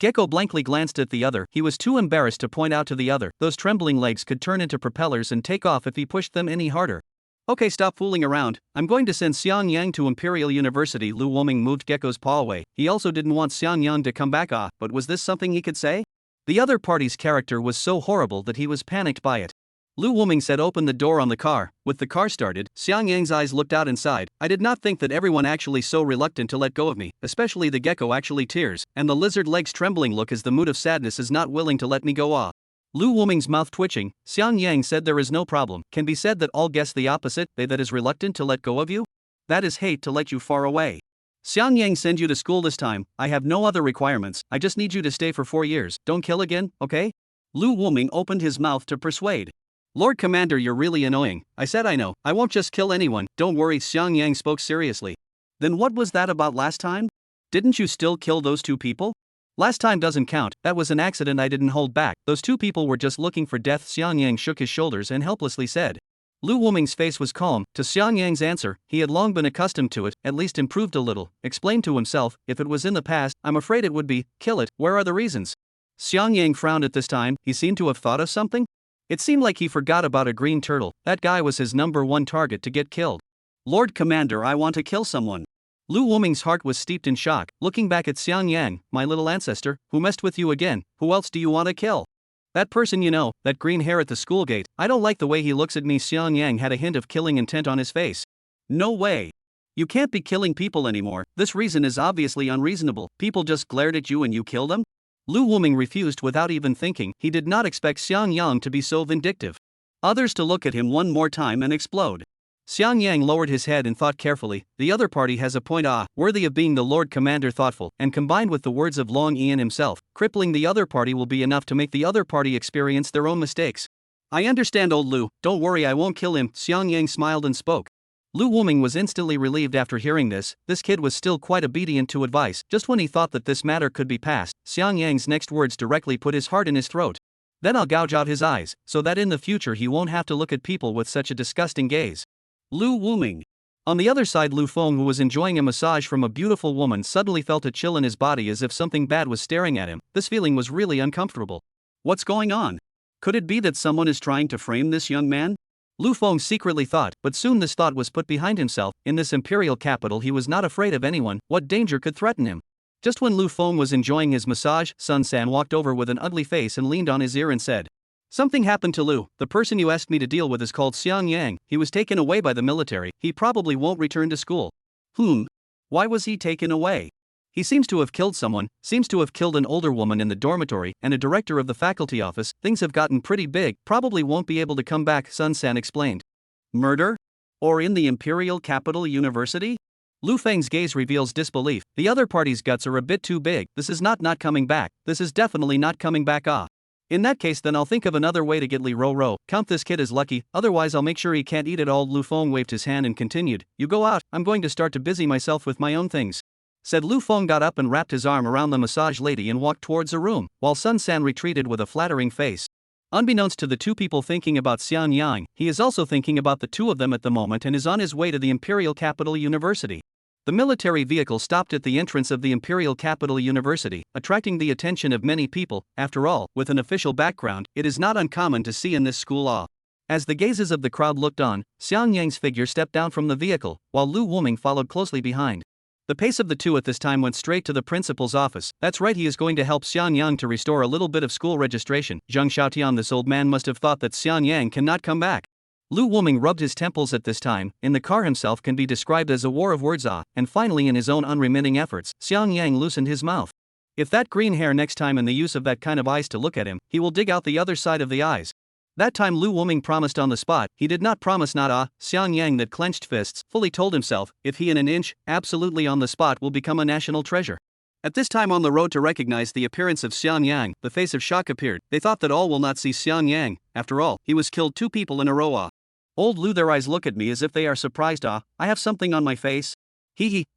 Gecko blankly glanced at the other. He was too embarrassed to point out to the other. Those trembling legs could turn into propellers and take off if he pushed them any harder. Okay, stop fooling around. I'm going to send Xian Yang to Imperial University. Lu Wuming moved Gecko's paw away. He also didn't want Xian Yang to come back. But was this something he could say? The other party's character was so horrible that he was panicked by it. Lu Wuming said, open the door on the car. With the car started, Xiang Yang's eyes looked out inside. I did not think that everyone actually so reluctant to let go of me, especially the gecko actually tears, and the lizard legs trembling look as the mood of sadness is not willing to let me go. Lu Wuming's mouth twitching, Xiang Yang said there is no problem. Can be said that all guess the opposite, they that is reluctant to let go of you? That is hate to let you far away. Xiang Yang send you to school this time. I have no other requirements. I just need you to stay for 4 years. Don't kill again, okay? Lu Wuming opened his mouth to persuade. Lord Commander, you're really annoying. I said I know. I won't just kill anyone. Don't worry, Xiang Yang spoke seriously. Then what was that about last time? Didn't you still kill those 2 people? Last time doesn't count. That was an accident. I didn't hold back. Those 2 people were just looking for death. Xiang Yang shook his shoulders and helplessly said. Lu Wuming's face was calm. To Xiang Yang's answer, he had long been accustomed to it, at least improved a little, explained to himself, if it was in the past, I'm afraid it would be, kill it, where are the reasons? Xiang Yang frowned at this time. He seemed to have thought of something. It seemed like he forgot about a green turtle. That guy was his #1 target to get killed. Lord Commander, I want to kill someone. Lu Wuming's heart was steeped in shock, looking back at Xiang Yang, my little ancestor, who messed with you again. Who else do you want to kill? That person you know, that green hair at the school gate. I don't like the way he looks at me. Xiang Yang had a hint of killing intent on his face. No way. You can't be killing people anymore. This reason is obviously unreasonable. People just glared at you and you killed them? Lu Wuming refused without even thinking. He did not expect Xiang Yang to be so vindictive. Others to look at him one more time and explode. Xiang Yang lowered his head and thought carefully. The other party has a point, worthy of being the Lord Commander thoughtful, and combined with the words of Long Ian himself, crippling the other party will be enough to make the other party experience their own mistakes. I understand, old Lu, don't worry, I won't kill him. Xiang Yang smiled and spoke. Lu Wuming was instantly relieved after hearing this. This kid was still quite obedient to advice. Just when he thought that this matter could be passed, Xiang Yang's next words directly put his heart in his throat. Then I'll gouge out his eyes, so that in the future he won't have to look at people with such a disgusting gaze. Lu Wuming. On the other side, Lu Feng, who was enjoying a massage from a beautiful woman, suddenly felt a chill in his body as if something bad was staring at him. This feeling was really uncomfortable. What's going on? Could it be that someone is trying to frame this young man? Lu Feng secretly thought, but soon this thought was put behind himself. In this imperial capital he was not afraid of anyone. What danger could threaten him? Just when Lu Feng was enjoying his massage, Sun San walked over with an ugly face and leaned on his ear and said, "Something happened to Lu. The person you asked me to deal with is called Xiang Yang. He was taken away by the military. He probably won't return to school." Why was he taken away? He seems to have killed someone, seems to have killed an older woman in the dormitory and a director of the faculty office. Things have gotten pretty big, probably won't be able to come back, Sun San explained. Murder? Or in the imperial capital university? Lu Feng's gaze reveals disbelief. The other party's guts are a bit too big. This is not coming back. This is definitely not coming back. In that case then I'll think of another way to get Li Ro. Count this kid as lucky, otherwise I'll make sure he can't eat it all. Lu Feng waved his hand and continued, "You go out, I'm going to start to busy myself with my own things." Said Lu Feng got up and wrapped his arm around the massage lady and walked towards a room, while Sun San retreated with a flattering face. Unbeknownst to the two people thinking about Xiang Yang, he is also thinking about the two of them at the moment and is on his way to the Imperial Capital University. The military vehicle stopped at the entrance of the Imperial Capital University, attracting the attention of many people. After all, with an official background, it is not uncommon to see in this school. As the gazes of the crowd looked on, Xiang Yang's figure stepped down from the vehicle, while Lu Wuming followed closely behind. The pace of the two at this time went straight to the principal's office. That's right, he is going to help Xiang Yang to restore a little bit of school registration. Zhang Xiaotian, this old man must have thought that Xiang Yang cannot come back. Lu Wuming rubbed his temples at this time. In the car himself can be described as a war of words. And finally in his own unremitting efforts, Xiang Yang loosened his mouth. If that green hair next time and the use of that kind of eyes to look at him, he will dig out the other side of the eyes. That time Lu Wuming promised on the spot. He did not promise not. Xiang Yang, that clenched fists, fully told himself, if he in an inch, absolutely on the spot will become a national treasure. At this time on the road to recognize the appearance of Xiang Yang, the face of shock appeared. They thought that all will not see Xiang Yang. After all, he was killed 2 people in a row. Old Lu, their eyes look at me as if they are surprised. I have something on my face.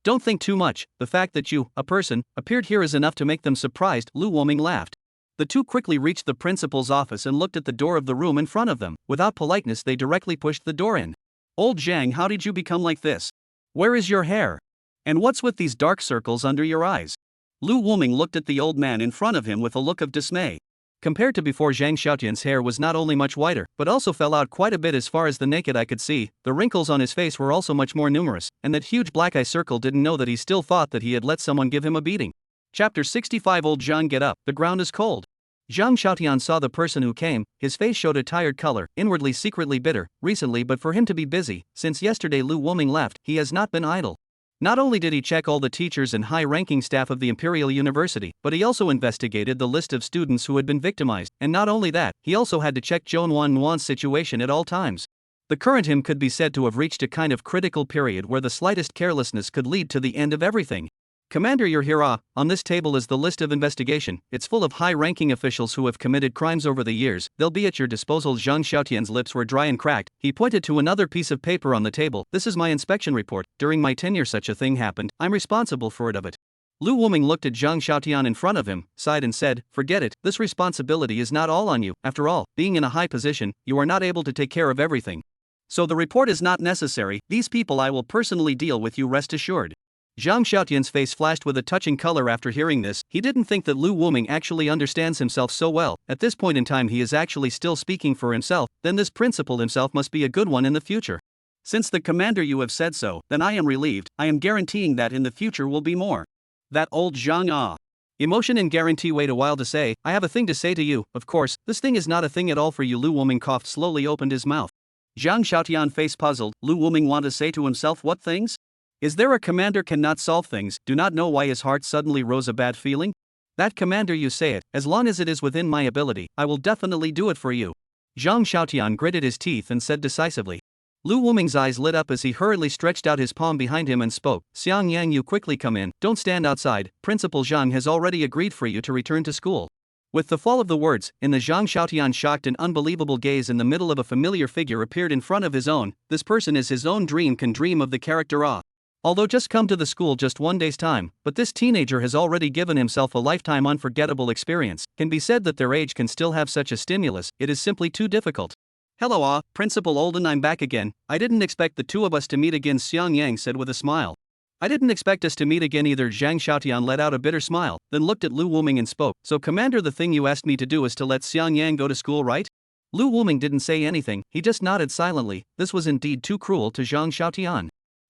Don't think too much. The fact that you, a person, appeared here is enough to make them surprised. Lu Wuming laughed. The two quickly reached the principal's office and looked at the door of the room in front of them. Without politeness they directly pushed the door in. Old Zhang, how did you become like this? Where is your hair? And what's with these dark circles under your eyes? Lu Wuming looked at the old man in front of him with a look of dismay. Compared to before, Zhang Xiaotian's hair was not only much whiter, but also fell out quite a bit as far as the naked eye could see. The wrinkles on his face were also much more numerous, and that huge black eye circle didn't know that he still thought that he had let someone give him a beating. Chapter 65. Old Zhang, get up, the ground is cold. Zhang Xiaotian saw the person who came. His face showed a tired color, inwardly secretly bitter. Recently, but for him to be busy, since yesterday Lu Wuming left, he has not been idle. Not only did he check all the teachers and high-ranking staff of the Imperial University, but he also investigated the list of students who had been victimized, and not only that, he also had to check Zhou Nuan's situation at all times. The current him could be said to have reached a kind of critical period where the slightest carelessness could lead to the end of everything. Commander, you're here. On this table is the list of investigation. It's full of high-ranking officials who have committed crimes over the years. They'll be at your disposal. Zhang Xiaotian's lips were dry and cracked. He pointed to another piece of paper on the table. This is my inspection report. During my tenure such a thing happened. I'm responsible for it. Lu Wuming looked at Zhang Xiaotian in front of him, sighed and said, forget it, this responsibility is not all on you. After all, being in a high position, you are not able to take care of everything. So the report is not necessary. These people I will personally deal with, you rest assured. Zhang Xiaotian's face flashed with a touching color after hearing this. He didn't think that Lu Wuming actually understands himself so well. At this point in time he is actually still speaking for himself. Then this principal himself must be a good one in the future. Since the commander you have said so, then I am relieved. I am guaranteeing that in the future will be more. That old Zhang Emotion and guarantee. Wait a while to say, I have a thing to say to you. Of course, this thing is not a thing at all for you. Lu Wuming coughed, slowly opened his mouth. Zhang Xiaotian face puzzled. Lu Wuming want to say to himself, what things? Is there a commander cannot solve things? Do not know why his heart suddenly rose a bad feeling? That commander, you say it, as long as it is within my ability, I will definitely do it for you. Zhang Xiaotian gritted his teeth and said decisively. Lu Wuming's eyes lit up as he hurriedly stretched out his palm behind him and spoke. Xiang Yang, you quickly come in, don't stand outside. Principal Zhang has already agreed for you to return to school. With the fall of the words, in the Zhang Xiaotian shocked and unbelievable gaze in the middle of a familiar figure appeared in front of his own. This person is his own dream, can dream of the character Although just come to the school just 1 day's time, but this teenager has already given himself a lifetime unforgettable experience. Can be said that their age can still have such a stimulus, it is simply too difficult. Hello Principal Olden, I'm back again. I didn't expect the two of us to meet again, Xiang Yang said with a smile. I didn't expect us to meet again either. Zhang Xiaotian let out a bitter smile, then looked at Lu Wuming and spoke. So commander, the thing you asked me to do is to let Xiang Yang go to school, right? Lu Wuming didn't say anything, he just nodded silently. This was indeed too cruel to Zhang Xiaotian.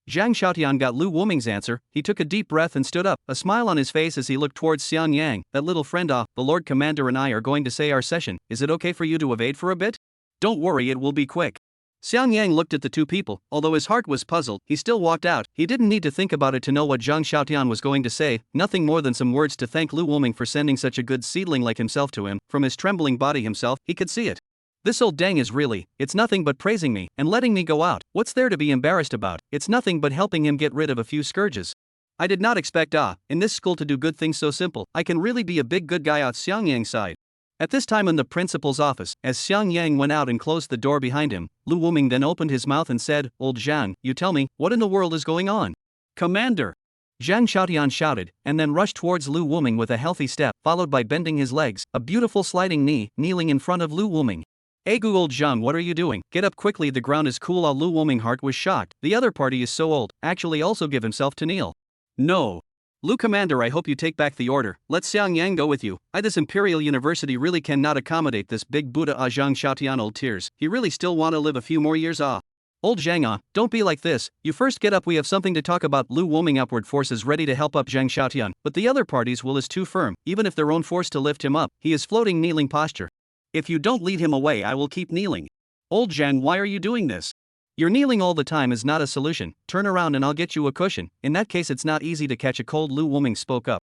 Zhang Xiaotian got Lu Wuming's answer. He took a deep breath and stood up, a smile on his face as he looked towards Xiang Yang. That little friend, the Lord Commander and I are going to say our session. Is it okay for you to evade for a bit? Don't worry, it will be quick. Xiang Yang looked at the two people. Although his heart was puzzled, he still walked out. He didn't need to think about it to know what Zhang Xiaotian was going to say, nothing more than some words to thank Lu Wuming for sending such a good seedling like himself to him. From his trembling body himself, he could see it. This old dang is really, it's nothing but praising me and letting me go out. What's there to be embarrassed about? It's nothing but helping him get rid of a few scourges. I did not expect in this school to do good things so simple. I can really be a big good guy out Xiang Yang side. At this time in the principal's office, as Xiang Yang went out and closed the door behind him, Lu Wuming then opened his mouth and said, Old Zhang, you tell me, what in the world is going on? Commander! Zhang Xiaotian shouted, and then rushed towards Lu Wuming with a healthy step, followed by bending his legs, a beautiful sliding knee, kneeling in front of Lu Wuming. Egu old Zhang, what are you doing? Get up quickly, the ground is cool. Lu Wuming heart was shocked. The other party is so old, actually also give himself to kneel. No. Lu Commander, I hope you take back the order. Let Xiang Yang go with you. This Imperial University really cannot accommodate this big Buddha. Zhang Xiaotian old tears. He really still want to live a few more years. Old Zhang, don't be like this. You first get up, we have something to talk about. Lu Wuming upward forces ready to help up Zhang Xiaotian, but the other party's will is too firm, even if their own force to lift him up. He is floating kneeling posture. If you don't lead him away, I will keep kneeling. Old Zhang, why are you doing this? Your kneeling all the time is not a solution. Turn around and I'll get you a cushion. In that case it's not easy to catch a cold. Lu Wuming spoke up.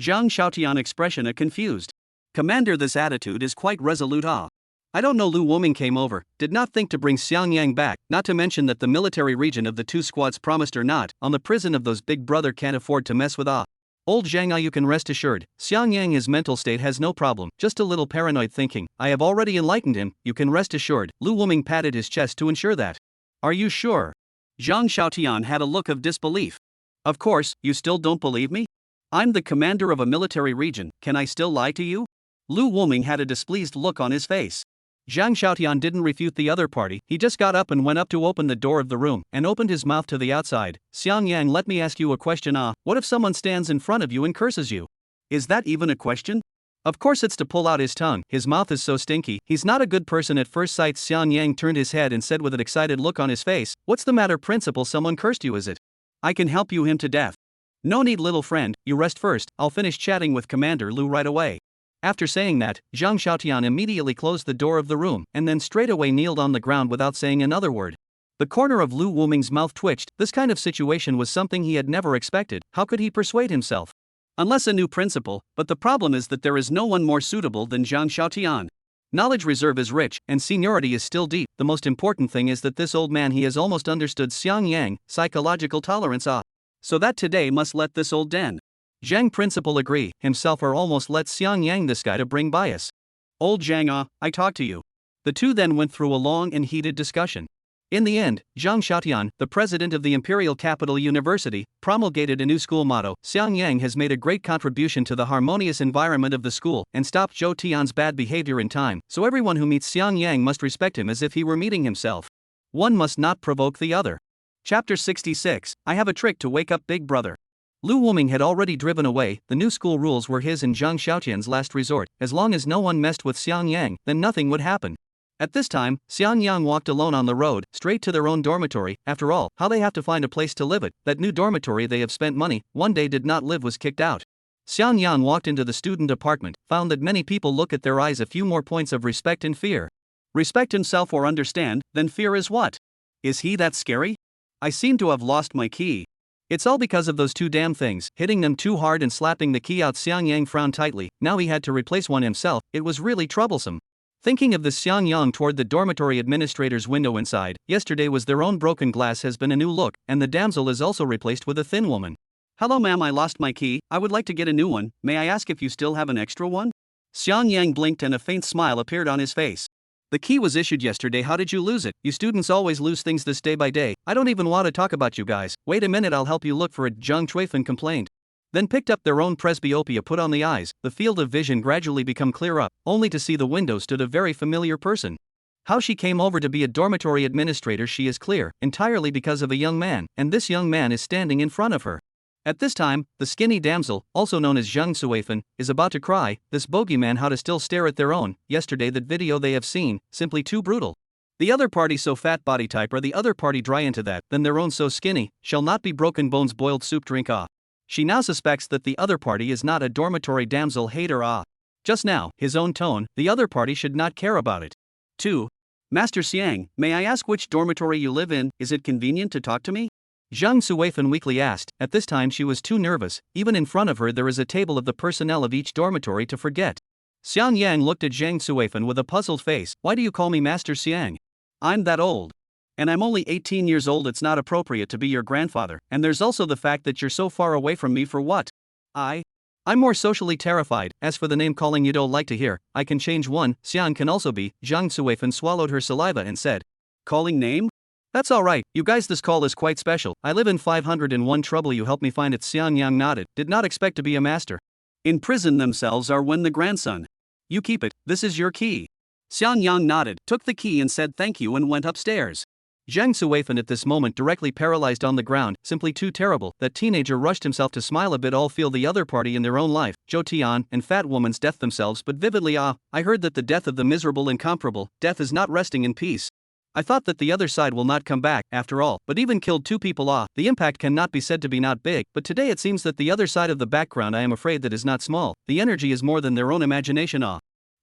Zhang Xiaotian expression confused. Commander, this attitude is quite resolute. I don't know. Lu Wuming came over, did not think to bring Xiang Yang back, not to mention that the military region of the two squads promised or not, on the prison of those big brother can't afford to mess with. Old Zhang, you can rest assured, Xiang Yang his mental state has no problem, just a little paranoid thinking. I have already enlightened him, you can rest assured. Lu Wuming patted his chest to ensure that. Are you sure? Zhang Xiaotian had a look of disbelief. Of course, you still don't believe me? I'm the commander of a military region, can I still lie to you? Lu Wuming had a displeased look on his face. Zhang Xiaotian didn't refute the other party, he just got up and went up to open the door of the room, and opened his mouth to the outside. Xiang Yang, let me ask you a question. What if someone stands in front of you and curses you? Is that even a question? Of course it's to pull out his tongue, his mouth is so stinky, he's not a good person at first sight. Xiang Yang turned his head and said with an excited look on his face, What's the matter, principal? Someone cursed you, is it? I can help you him to death. No need, little friend, you rest first, I'll finish chatting with Commander Lu right away. After saying that, Zhang Xiaotian immediately closed the door of the room, and then straightaway kneeled on the ground without saying another word. The corner of Lu Wuming's mouth twitched. This kind of situation was something he had never expected. How could he persuade himself? Unless a new principal, but the problem is that there is no one more suitable than Zhang Xiaotian. Knowledge reserve is rich, and seniority is still deep. The most important thing is that this old man, he has almost understood Xiang Yang, psychological tolerance. So that today must let this old den. Zhang principal agree, himself or almost let Xiang Yang this guy to bring bias. Old Zhang, I talk to you. The two then went through a long and heated discussion. In the end, Zhang Xiaotian, the president of the Imperial Capital University, promulgated a new school motto. Xiang Yang has made a great contribution to the harmonious environment of the school and stopped Zhou Tian's bad behavior in time, so everyone who meets Xiang Yang must respect him as if he were meeting himself. One must not provoke the other. Chapter 66, I have a trick to wake up Big Brother. Lu Wuming had already driven away. The new school rules were his and Zhang Xiaotian's last resort. As long as no one messed with Xiang Yang, then nothing would happen. At this time, Xiang Yang walked alone on the road, straight to their own dormitory. After all, how they have to find a place to live at, that new dormitory they have spent money, one day did not live, was kicked out. Xiang Yang walked into the student apartment, found that many people look at their eyes, a few more points of respect and fear. Respect himself or understand, then fear is what? Is he that scary? I seem to have lost my key. It's all because of those two damn things, hitting them too hard and slapping the key out. Xiang Yang frowned tightly. Now he had to replace one himself. It was really troublesome. Thinking of this, Xiang Yang toward the dormitory administrator's window inside. Yesterday was their own broken glass has been a new look, and the damsel is also replaced with a thin woman. Hello ma'am, I lost my key, I would like to get a new one, may I ask if you still have an extra one? Xiang Yang blinked and a faint smile appeared on his face. The key was issued yesterday, how did you lose it? You students always lose things this day by day, I don't even want to talk about you guys. Wait a minute, I'll help you look for it, Zhang Chuifan complained. Then picked up their own presbyopia put on the eyes, the field of vision gradually become clear up, only to see the window stood a very familiar person. How she came over to be a dormitory administrator she is clear, entirely because of a young man, and this young man is standing in front of her. At this time, the skinny damsel, also known as Zhang Suifan, is about to cry. This bogeyman how to still stare at their own, yesterday that video they have seen, simply too brutal. The other party so fat body type or the other party dry into that, then their own so skinny, shall not be broken bones boiled soup drink ah. She now suspects that the other party is not a dormitory damsel hater ah. Just now, his own tone, the other party should not care about it. 2. Master Xiang, may I ask which dormitory you live in, is it convenient to talk to me? Zhang Suifan weakly asked. At this time she was too nervous, even in front of her there is a table of the personnel of each dormitory to forget. Xiang Yang looked at Zhang Suifan with a puzzled face. Why do you call me Master Xiang? I'm that old. And I'm only 18 years old, it's not appropriate to be your grandfather, and there's also the fact that you're so far away from me for what? I'm more socially terrified. As for the name calling you don't like to hear, I can change one. Xiang can also be. Zhang Suifan swallowed her saliva and said, calling name? That's alright, you guys, this call is quite special. I live in 501 trouble, you help me find it. Xiang Yang nodded, did not expect to be a master. In prison themselves are when the grandson. You keep it, this is your key. Xiang Yang nodded, took the key and said thank you and went upstairs. Zhang Suifan at this moment directly paralyzed on the ground, simply too terrible. That teenager rushed himself to smile a bit. All feel the other party in their own life, Zhou Tian and fat woman's death themselves, but vividly I heard that the death of the miserable incomparable, death is not resting in peace. I thought that the other side will not come back, after all, but even killed 2 people the impact cannot be said to be not big, but today it seems that the other side of the background I am afraid that is not small, the energy is more than their own imagination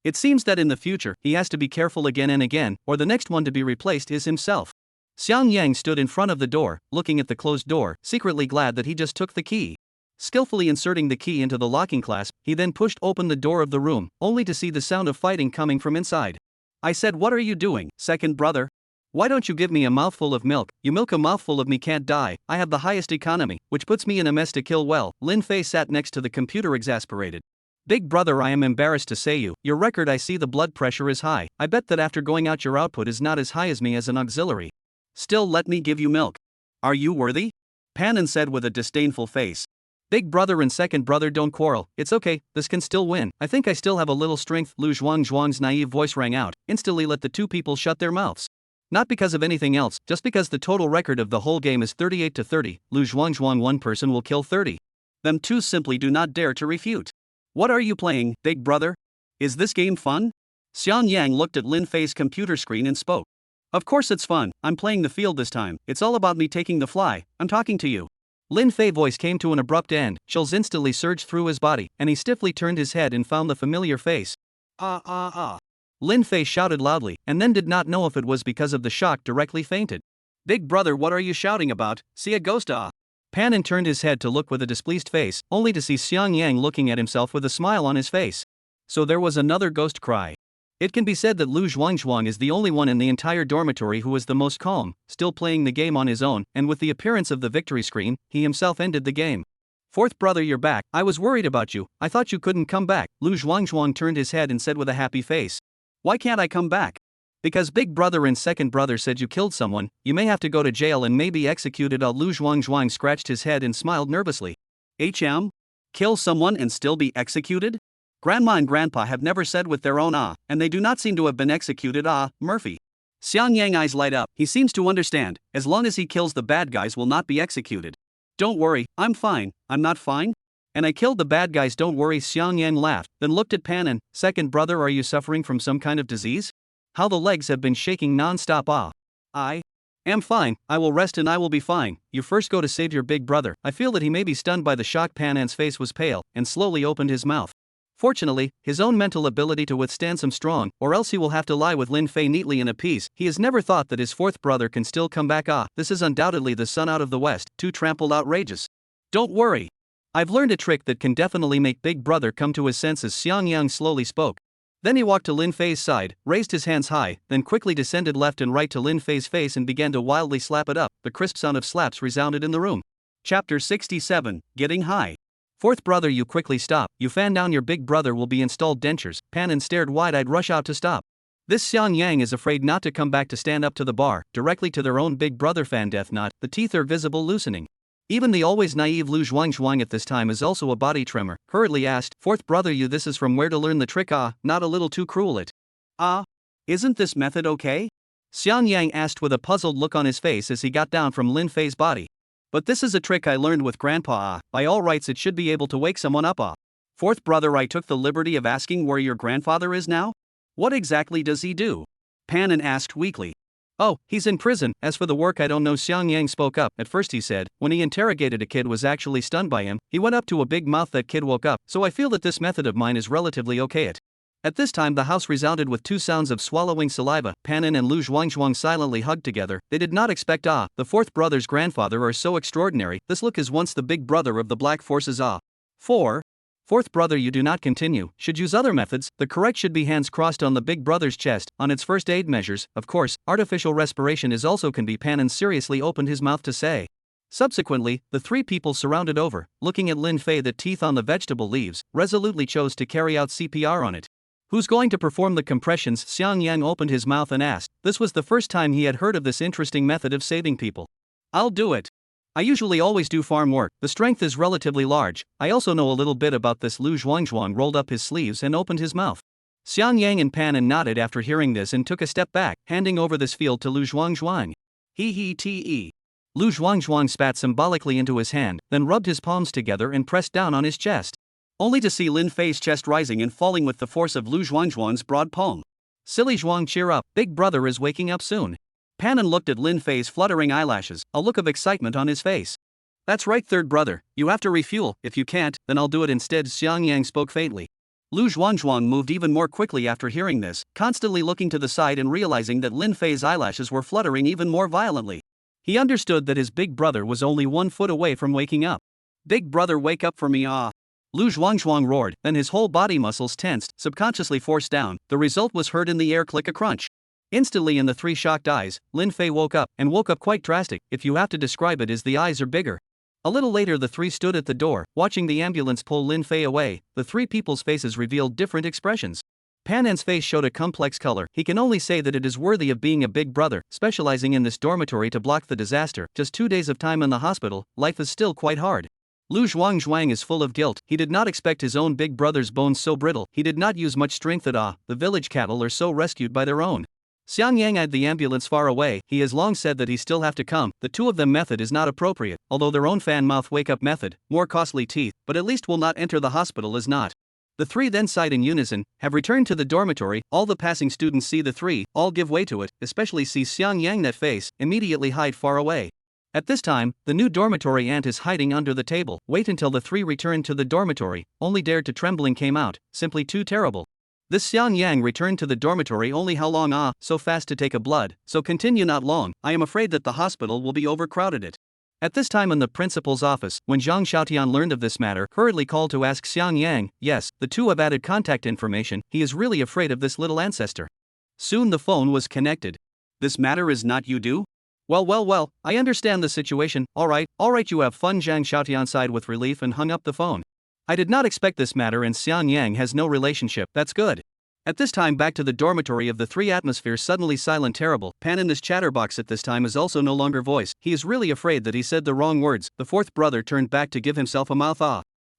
It seems that in the future, he has to be careful again and again, or the next one to be replaced is himself. Xiang Yang stood in front of the door, looking at the closed door, secretly glad that he just took the key. Skillfully inserting the key into the locking clasp, he then pushed open the door of the room, only to see the sound of fighting coming from inside. I said, what are you doing, second brother? Why don't you give me a mouthful of milk? You milk a mouthful of me can't die, I have the highest economy, which puts me in a mess to kill well. Lin Fei sat next to the computer exasperated. Big brother, I am embarrassed to say your record, I see the blood pressure is high. I bet that after going out your output is not as high as me as an auxiliary. Still, let me give you milk. Are you worthy? Panan said with a disdainful face. Big brother and second brother, don't quarrel, it's okay, this can still win. I think I still have a little strength. Lu Zhuang's naive voice rang out, instantly let the 2 people shut their mouths. Not because of anything else, just because the total record of the whole game is 38-30, Lu Zhuang, one person will kill 30. Them 2 simply do not dare to refute. What are you playing, big brother? Is this game fun? Xiang Yang looked at Lin Fei's computer screen and spoke. Of course it's fun, I'm playing the field this time, it's all about me taking the fly, I'm talking to you. Lin Fei's voice came to an abrupt end, chills instantly surged through his body, and he stiffly turned his head and found the familiar face. Lin Fei shouted loudly, and then did not know if it was because of the shock directly fainted. Big brother, what are you shouting about? See a ghost Panan turned his head to look with a displeased face, only to see Xiang Yang looking at himself with a smile on his face. So there was another ghost cry. It can be said that Lu Zhuang is the only one in the entire dormitory who was the most calm, still playing the game on his own, and with the appearance of the victory screen, he himself ended the game. Fourth brother, you're back, I was worried about you, I thought you couldn't come back. Lu Zhuang turned his head and said with a happy face. Why can't I come back? Because big brother and second brother said you killed someone, you may have to go to jail and maybe executed. Lu Zhuang scratched his head and smiled nervously. Kill someone and still be executed? Grandma and grandpa have never said with their own and they do not seem to have been executed Murphy. Xiang Yang eyes light up, he seems to understand, as long as he kills the bad guys will not be executed. Don't worry, I'm fine, I'm not fine? And I killed the bad guys, don't worry. Xiang Yang laughed, then looked at Panan. Second brother, are you suffering from some kind of disease? How the legs have been shaking non-stop I am fine, I will rest and I will be fine. You first go to save your big brother. I feel that he may be stunned by the shock. Panan's face was pale, and slowly opened his mouth. Fortunately, his own mental ability to withstand some strong, or else he will have to lie with Lin Fei neatly in a piece. He has never thought that his fourth brother can still come back. This is undoubtedly the sun out of the west, too trampled outrageous. Don't worry. I've learned a trick that can definitely make big brother come to his senses. Xiang Yang slowly spoke. Then he walked to Lin Fei's side, raised his hands high, then quickly descended left and right to Lin Fei's face and began to wildly slap it up. The crisp sound of slaps resounded in the room. Chapter 67, Getting High. Fourth brother, you quickly stop, you fan down, your big brother will be installed dentures. Panan stared wide-eyed, rush out to stop. This Xiang Yang is afraid not to come back to stand up to the bar, directly to their own big brother. Fan death knot, the teeth are visible loosening. Even the always naive Lu Zhuang at this time is also a body tremor, hurriedly asked, fourth brother, you this is from where to learn the trick? Not a little too cruel it. Isn't this method okay? Xiang Yang asked with a puzzled look on his face as he got down from Lin Fei's body. But this is a trick I learned with Grandpa. By all rights, it should be able to wake someone up. Fourth brother, I took the liberty of asking where your grandfather is now? What exactly does he do? Panon asked weakly. Oh, he's in prison. As for the work, I don't know. Xiang Yang spoke up. At first he said, when he interrogated a kid was actually stunned by him, he went up to a big mouth, that kid woke up, so I feel that this method of mine is relatively okay. At this time the house resounded with two sounds of swallowing saliva. Panon and Lu Zhuangzhuang silently hugged together. They did not expect the fourth brother's grandfather are so extraordinary. This look is once the big brother of the black forces. 4. Fourth brother, you do not continue, should use other methods. The correct should be hands crossed on the big brother's chest, on its first aid measures. Of course, artificial respiration is also can be. Panon seriously opened his mouth to say. Subsequently, the three people surrounded over, looking at Lin Fei, the teeth on the vegetable leaves, resolutely chose to carry out CPR on it. Who's going to perform the compressions? Xiang Yang opened his mouth and asked. This was the first time he had heard of this interesting method of saving people. I'll do it. I usually always do farm work, the strength is relatively large. I also know a little bit about this. Lu Zhuangzhuang rolled up his sleeves and opened his mouth. Xiang Yang and Panon nodded after hearing this and took a step back, handing over this field to Lu Zhuangzhuang. He. Lu Zhuangzhuang spat symbolically into his hand, then rubbed his palms together and pressed down on his chest. Only to see Lin Fei's chest rising and falling with the force of Lu Zhuangzhuang's broad palm. Silly Zhuang, cheer up, big brother is waking up soon. Panon looked at Lin Fei's fluttering eyelashes, a look of excitement on his face. That's right, third brother, you have to refuel. If you can't, then I'll do it instead. Xiang Yang spoke faintly. Lu Zhuangzhuang moved even more quickly after hearing this, constantly looking to the side and realizing that Lin Fei's eyelashes were fluttering even more violently. He understood that his big brother was only 1 foot away from waking up. Big brother, wake up for me, Lu Zhuangzhuang roared, then his whole body muscles tensed, subconsciously forced down. The result was heard in the air, click, a crunch. Instantly, in the three shocked eyes, Lin Fei woke up, and woke up quite drastic. If you have to describe it, as the eyes are bigger. A little later the three stood at the door, watching the ambulance pull Lin Fei away. The three people's faces revealed different expressions. Panon's face showed a complex color. He can only say that it is worthy of being a big brother, specializing in this dormitory to block the disaster. Just 2 days of time in the hospital, life is still quite hard. Lu Zhuangzhuang is full of guilt. He did not expect his own big brother's bones so brittle. He did not use much strength at all. The village cattle are so rescued by their own. Xiang Yang eyed the ambulance far away. He has long said that he still have to come. The two of them method is not appropriate, although their own fan mouth wake up method, more costly teeth, but at least will not enter the hospital is not. The three then sighed in unison, have returned to the dormitory. All the passing students see the three, all give way to it, especially see Xiang Yang that face, immediately hide far away. At this time, the new dormitory ant is hiding under the table. Wait until the three returned to the dormitory, only dared to trembling came out, simply too terrible. This Xiang Yang returned to the dormitory only how long so fast to take a blood, so continue not long, I am afraid that the hospital will be overcrowded. At this time in the principal's office, when Zhang Xiaotian learned of this matter, hurriedly called to ask Xiang Yang, yes, the two have added contact information, he is really afraid of this little ancestor. Soon the phone was connected. This matter is not you do? Well, I understand the situation, alright, you have fun. Zhang Xiaotian sighed with relief and hung up the phone. I did not expect this matter, and Xiang Yang has no relationship, that's good. At this time back to the dormitory of the three, atmosphere suddenly silent terrible. Panon, this chatterbox at this time is also no longer voice. He is really afraid that he said the wrong words. The fourth brother turned back to give himself a mouth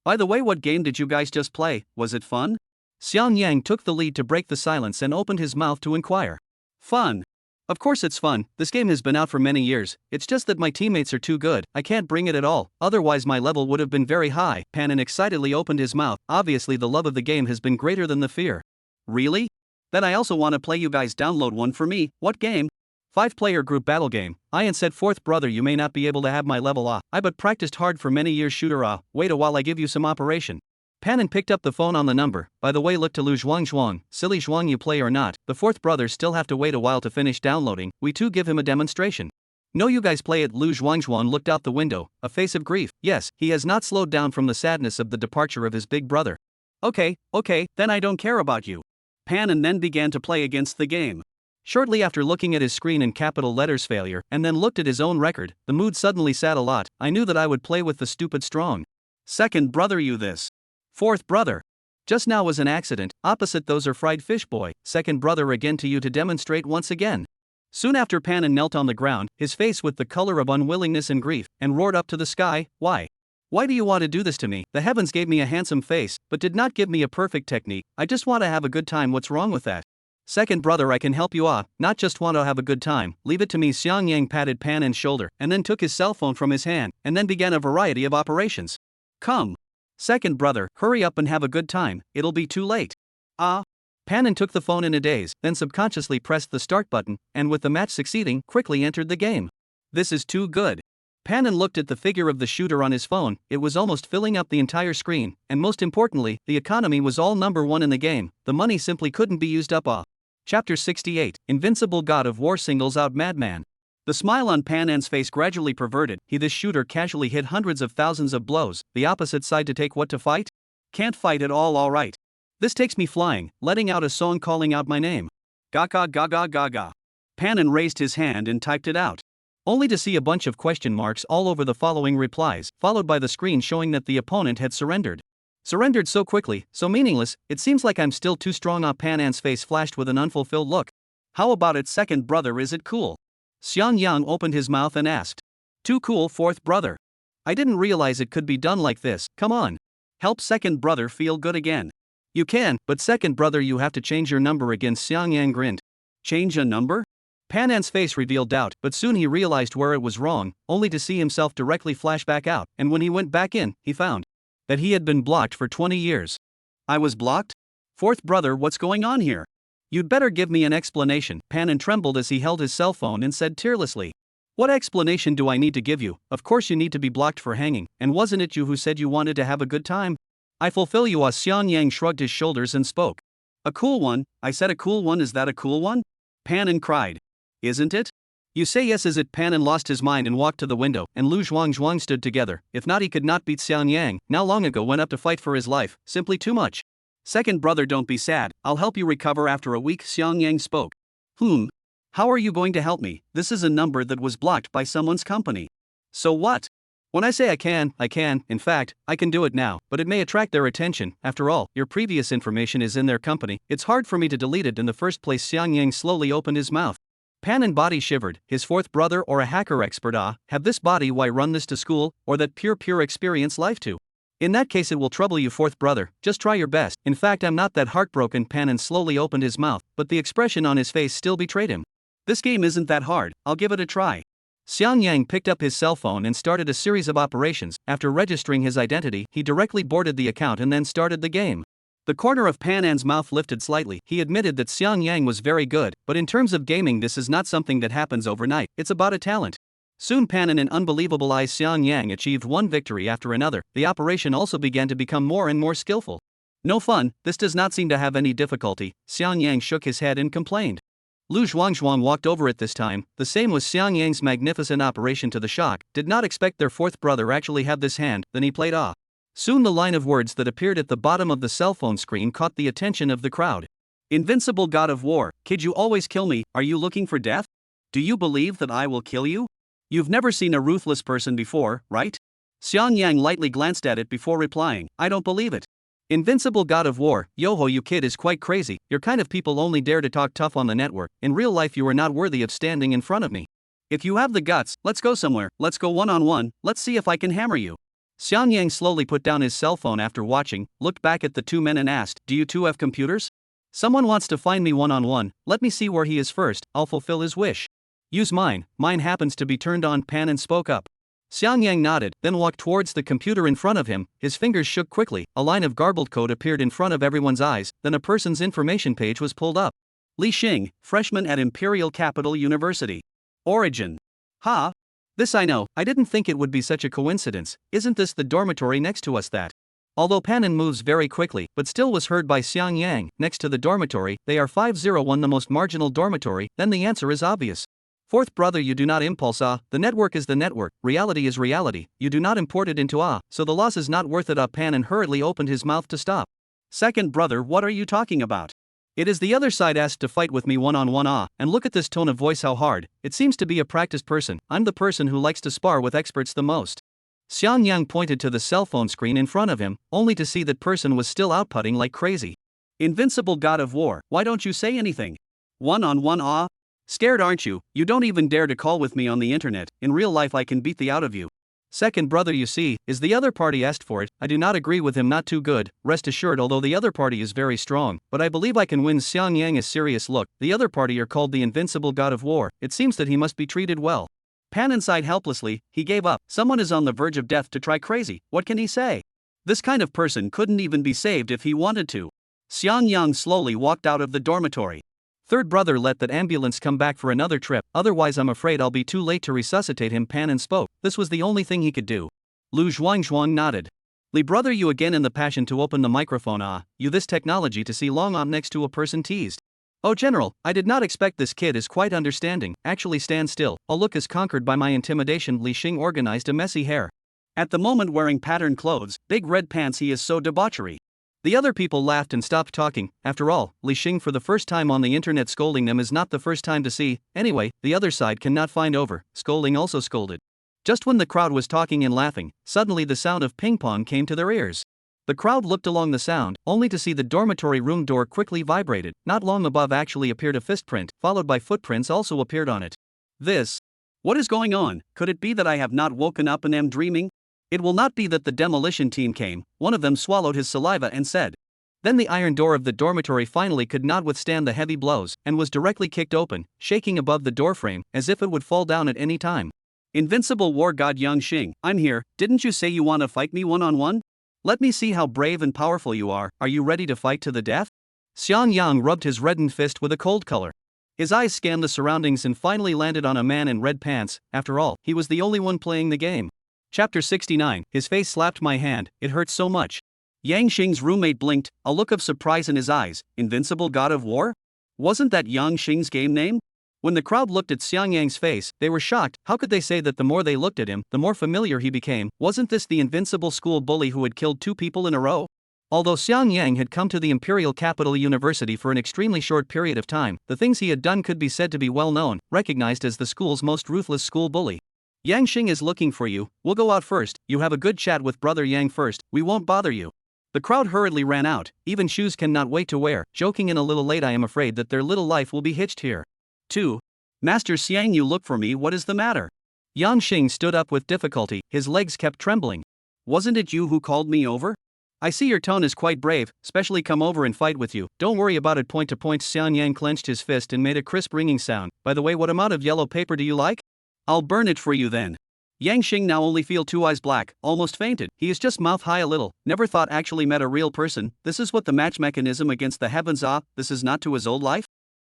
By the way, what game did you guys just play? Was it fun? Xiang Yang took the lead to break the silence and opened his mouth to inquire. Fun. Of course it's fun, this game has been out for many years, it's just that my teammates are too good, I can't bring it at all, otherwise my level would have been very high. Panon excitedly opened his mouth, obviously the love of the game has been greater than the fear. Really? Then I also want to play, you guys download one for me. What game? 5-player group battle game. I said, fourth brother, you may not be able to have my level I but practiced hard for many years. Shooter wait a while, I give you some operation. Panon picked up the phone on the number. By the way, look to Lu Zhuangzhuang, silly Zhuang, you play or not, the fourth brother still have to wait a while to finish downloading, we too give him a demonstration. No, you guys play it. Lu Zhuangzhuang looked out the window, a face of grief. Yes, he has not slowed down from the sadness of the departure of his big brother. Okay, then I don't care about you. Panon then began to play against the game. Shortly after looking at his screen in capital letters failure, and then looked at his own record, the mood suddenly sat a lot. I knew that I would play with the stupid strong. Second brother, you this. Fourth brother. Just now was an accident, opposite those are fried fish boy. Second brother, again to you to demonstrate once again. Soon after Panon knelt on the ground, his face with the color of unwillingness and grief, and roared up to the sky, why? Why do you want to do this to me? The heavens gave me a handsome face, but did not give me a perfect technique, I just want to have a good time, what's wrong with that? Second brother, I can help you not just want to have a good time, leave it to me. Xiang Yang patted Pan An's shoulder and then took his cell phone from his hand and then began a variety of operations. Come. Second brother, hurry up and have a good time, it'll be too late. Pan An took the phone in a daze, then subconsciously pressed the start button, and with the match succeeding, quickly entered the game. This is too good. Pan An looked at the figure of the shooter on his phone, it was almost filling up the entire screen, and most importantly, the economy was all number 1 in the game, the money simply couldn't be used up. Chapter 68, Invincible God of War singles out Madman. The smile on Pan An's face gradually perverted. This shooter casually hit hundreds of thousands of blows, the opposite side to take what to fight? Can't fight at all right. This takes me flying, letting out a song calling out my name. Gaga gaga gaga. Pan An raised his hand and typed it out. Only to see a bunch of question marks all over the following replies, followed by the screen showing that the opponent had surrendered. Surrendered so quickly, so meaningless, it seems like I'm still too strong. Pan An's face flashed with an unfulfilled look. How about it, second brother, is it cool? Xiang Yang opened his mouth and asked. Too cool, fourth brother. I didn't realize it could be done like this, come on. Help second brother feel good again. You can, but second brother, you have to change your number again. Xiang Yang grinned. Change a number? Pan An's face revealed doubt, but soon he realized where it was wrong, only to see himself directly flash back out, and when he went back in, he found that he had been blocked for 20 years. I was blocked? Fourth brother, what's going on here? You'd better give me an explanation. Pan An trembled as he held his cell phone and said tearlessly. What explanation do I need to give you? Of course you need to be blocked for hanging, and wasn't it you who said you wanted to have a good time? I fulfill you. Xiang Yang shrugged his shoulders and spoke. A cool one? I said a cool one, is that a cool one? Pan An cried. Isn't it? You say yes, is it? Pan An lost his mind and walked to the window, and Lu Zhuang stood together. If not, he could not beat Xiang Yang, now long ago went up to fight for his life, simply too much. Second brother, don't be sad, I'll help you recover after a week. Xiang Yang spoke. How are you going to help me? This is a number that was blocked by someone's company. So what? When I say I can, in fact, I can do it now, but it may attract their attention. After all, your previous information is in their company, it's hard for me to delete it in the first place. Xiang Yang slowly opened his mouth. Pan An body shivered, his fourth brother or a hacker expert? Have this body, why run this to school, or that pure experience life to? In that case it will trouble you, fourth brother, just try your best. In fact, I'm not that heartbroken. Pan An slowly opened his mouth, but the expression on his face still betrayed him. This game isn't that hard, I'll give it a try. Xiang Yang picked up his cell phone and started a series of operations. After registering his identity, he directly boarded the account and then started the game. The corner of Pan An's mouth lifted slightly. He admitted that Xiang Yang was very good, but in terms of gaming this is not something that happens overnight, it's about a talent. Soon Pan An and unbelievable eyes Xiang Yang achieved one victory after another. The operation also began to become more and more skillful. No fun, this does not seem to have any difficulty. Xiang Yang shook his head and complained. Lu Zhuang walked over it this time. The same was Xiang Yang's magnificent operation. To the shock, did not expect their fourth brother actually had this hand, then he played off. Soon the line of words that appeared at the bottom of the cell phone screen caught the attention of the crowd. Invincible God of War, kid, you always kill me, are you looking for death? Do you believe that I will kill you? You've never seen a ruthless person before, right? Xiang Yang lightly glanced at it before replying, I don't believe it. Invincible God of War, yoho, you kid is quite crazy, your kind of people only dare to talk tough on the network, in real life you are not worthy of standing in front of me. If you have the guts, let's go somewhere, let's go one-on-one, let's see if I can hammer you. Xiang Yang slowly put down his cell phone after watching, looked back at the two men and asked, do you two have computers? Someone wants to find me one-on-one, let me see where he is first, I'll fulfill his wish. Use mine happens to be turned on. Pan An spoke up. Xiang Yang nodded, then walked towards the computer in front of him, his fingers shook quickly, a line of garbled code appeared in front of everyone's eyes, then a person's information page was pulled up. Li Xing, freshman at Imperial Capital University. Origin. This I know, I didn't think it would be such a coincidence, isn't this the dormitory next to us that? Although Pan An moves very quickly, but still was heard by Xiang Yang, next to the dormitory, they are 501, the most marginal dormitory, then the answer is obvious. Fourth brother, you do not impulse the network is the network, reality is reality, you do not import it into so the loss is not worth it. Pan An hurriedly opened his mouth to stop. Second brother, what are you talking about? It is the other side asked to fight with me one-on-one and look at this tone of voice, how hard, it seems to be a practiced person, I'm the person who likes to spar with experts the most. Xiang Yang pointed to the cell phone screen in front of him, only to see that person was still outputting like crazy. Invincible God of War, why don't you say anything? One-on-one Scared aren't you? You don't even dare to call with me on the internet, in real life I can beat the out of you. Second brother, you see, is the other party asked for it. I do not agree with him, not too good, rest assured, although the other party is very strong, but I believe I can win. Xiang Yang a serious look. The other party are called the invincible god of war. It seems that he must be treated well. Pan sighed helplessly. He gave up. Someone is on the verge of death to try crazy. What can he say? This kind of person couldn't even be saved if he wanted to. Xiang Yang slowly walked out of the dormitory. Third brother, let that ambulance come back for another trip, otherwise I'm afraid I'll be too late to resuscitate him. Pan spoke. This was the only thing he could do. Lu Zhuangzhuang nodded. Li brother, you again in the passion to open the microphone. You this technology to see long on next to a person teased. Oh general, I did not expect this kid is quite understanding. Actually stand still, I'll look as conquered by my intimidation. Li Xing organized a messy hair. At the moment wearing patterned clothes, big red pants, he is so debauchery. The other people laughed and stopped talking. After all, Li Xing for the first time on the internet scolding them is not the first time to see. Anyway, the other side cannot find over. Scolding also scolded. Just when the crowd was talking and laughing, suddenly the sound of ping pong came to their ears. The crowd looked along the sound, only to see the dormitory room door quickly vibrated. Not long above actually appeared a fist print, followed by footprints also appeared on it. What is going on? Could it be that I have not woken up and am dreaming? It will not be that the demolition team came. One of them swallowed his saliva and said. Then the iron door of the dormitory finally could not withstand the heavy blows, and was directly kicked open, shaking above the doorframe, as if it would fall down at any time. Invincible war god Yang Xing, I'm here. Didn't you say you want to fight me one-on-one? Let me see how brave and powerful you are. Are you ready to fight to the death? Xiang Yang rubbed his reddened fist with a cold color. His eyes scanned the surroundings and finally landed on a man in red pants. After all, he was the only one playing the game. Chapter 69. His face slapped my hand, it hurt so much. Yang Xing's roommate blinked, a look of surprise in his eyes. Invincible god of war? Wasn't that Yang Xing's game name? When the crowd looked at Xiang Yang's face, they were shocked. How could they say that? The more they looked at him, the more familiar he became. Wasn't this the invincible school bully who had killed 2 people in a row? Although Xiang Yang had come to the imperial capital university for an extremely short period of time, the things he had done could be said to be well known, recognized as the school's most ruthless school bully. Yang Xing is looking for you. We'll go out first. You have a good chat with brother Yang first. We won't bother you. The crowd hurriedly ran out. Even shoes cannot wait to wear. Joking in a little late, I am afraid that their little life will be hitched here. 2. Master Xiang, you look for me. What is the matter? Yang Xing stood up with difficulty. His legs kept trembling. Wasn't it you who called me over? I see your tone is quite brave, especially come over and fight with you. Don't worry about it. Point to point. Xiang Yang clenched his fist and made a crisp ringing sound. By the way, what amount of yellow paper do you like? I'll burn it for you then. Yang Xing now only feel 2 eyes black, almost fainted. He is just mouth high a little. Never thought actually met a real person. This is what the match mechanism against the heavens. This is not to his old life?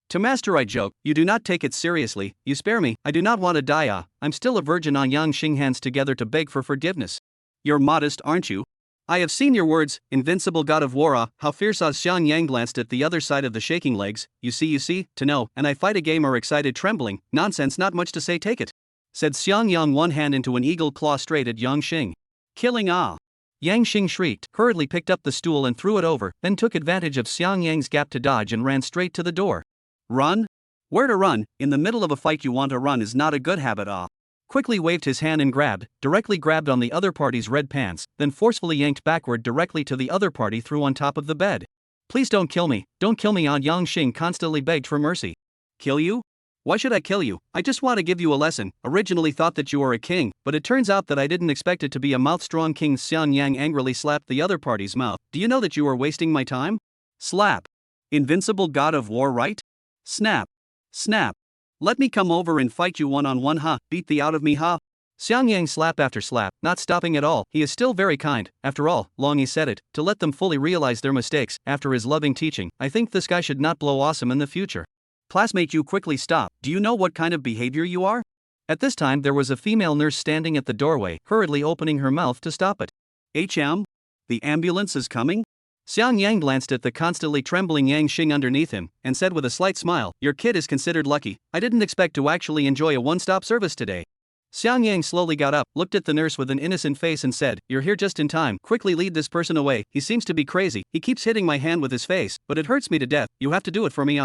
To master I joke, you do not take it seriously. You spare me, I do not want to die. I'm still a virgin. Yang Xing hands together to beg for forgiveness. You're modest, aren't you? I have seen your words, invincible god of war. How fierce. Xiang Yang glanced at the other side of the shaking legs. You see, to know, and I fight a game or excited trembling. Nonsense, not much to say, take it. Said Xiang Yang, one hand into an eagle claw straight at Yang Xing. Killing. Yang Xing shrieked, hurriedly picked up the stool and threw it over, then took advantage of Xiang Yang's gap to dodge and ran straight to the door. Run? Where to run? In the middle of a fight you want to run is not a good habit. Quickly waved his hand and directly grabbed on the other party's red pants, then forcefully yanked backward directly to the other party, threw on top of the bed. Please don't kill me, don't kill me. Yang Xing constantly begged for mercy. Kill you? Why should I kill you? I just want to give you a lesson. Originally thought that you were a king, but it turns out that I didn't expect it to be a mouth-strong king. Xiang Yang angrily slapped the other party's mouth. Do you know that you are wasting my time? Slap. Invincible god of war, right? Snap. Snap. Let me come over and fight you one-on-one. Beat the out of me. Xiang Yang slap after slap, not stopping at all. He is still very kind. After all, long he said it, to let them fully realize their mistakes. After his loving teaching, I think this guy should not blow awesome in the future. Classmate, you quickly stop. Do you know what kind of behavior you are? At this time there was a female nurse standing at the doorway, hurriedly opening her mouth to stop it. The ambulance is coming? Xiang Yang glanced at the constantly trembling Yang Xing underneath him, and said with a slight smile, your kid is considered lucky. I didn't expect to actually enjoy a one-stop service today. Xiang Yang slowly got up, looked at the nurse with an innocent face and said, you're here just in time. Quickly lead this person away. He seems to be crazy. He keeps hitting my hand with his face, but it hurts me to death. You have to do it for me.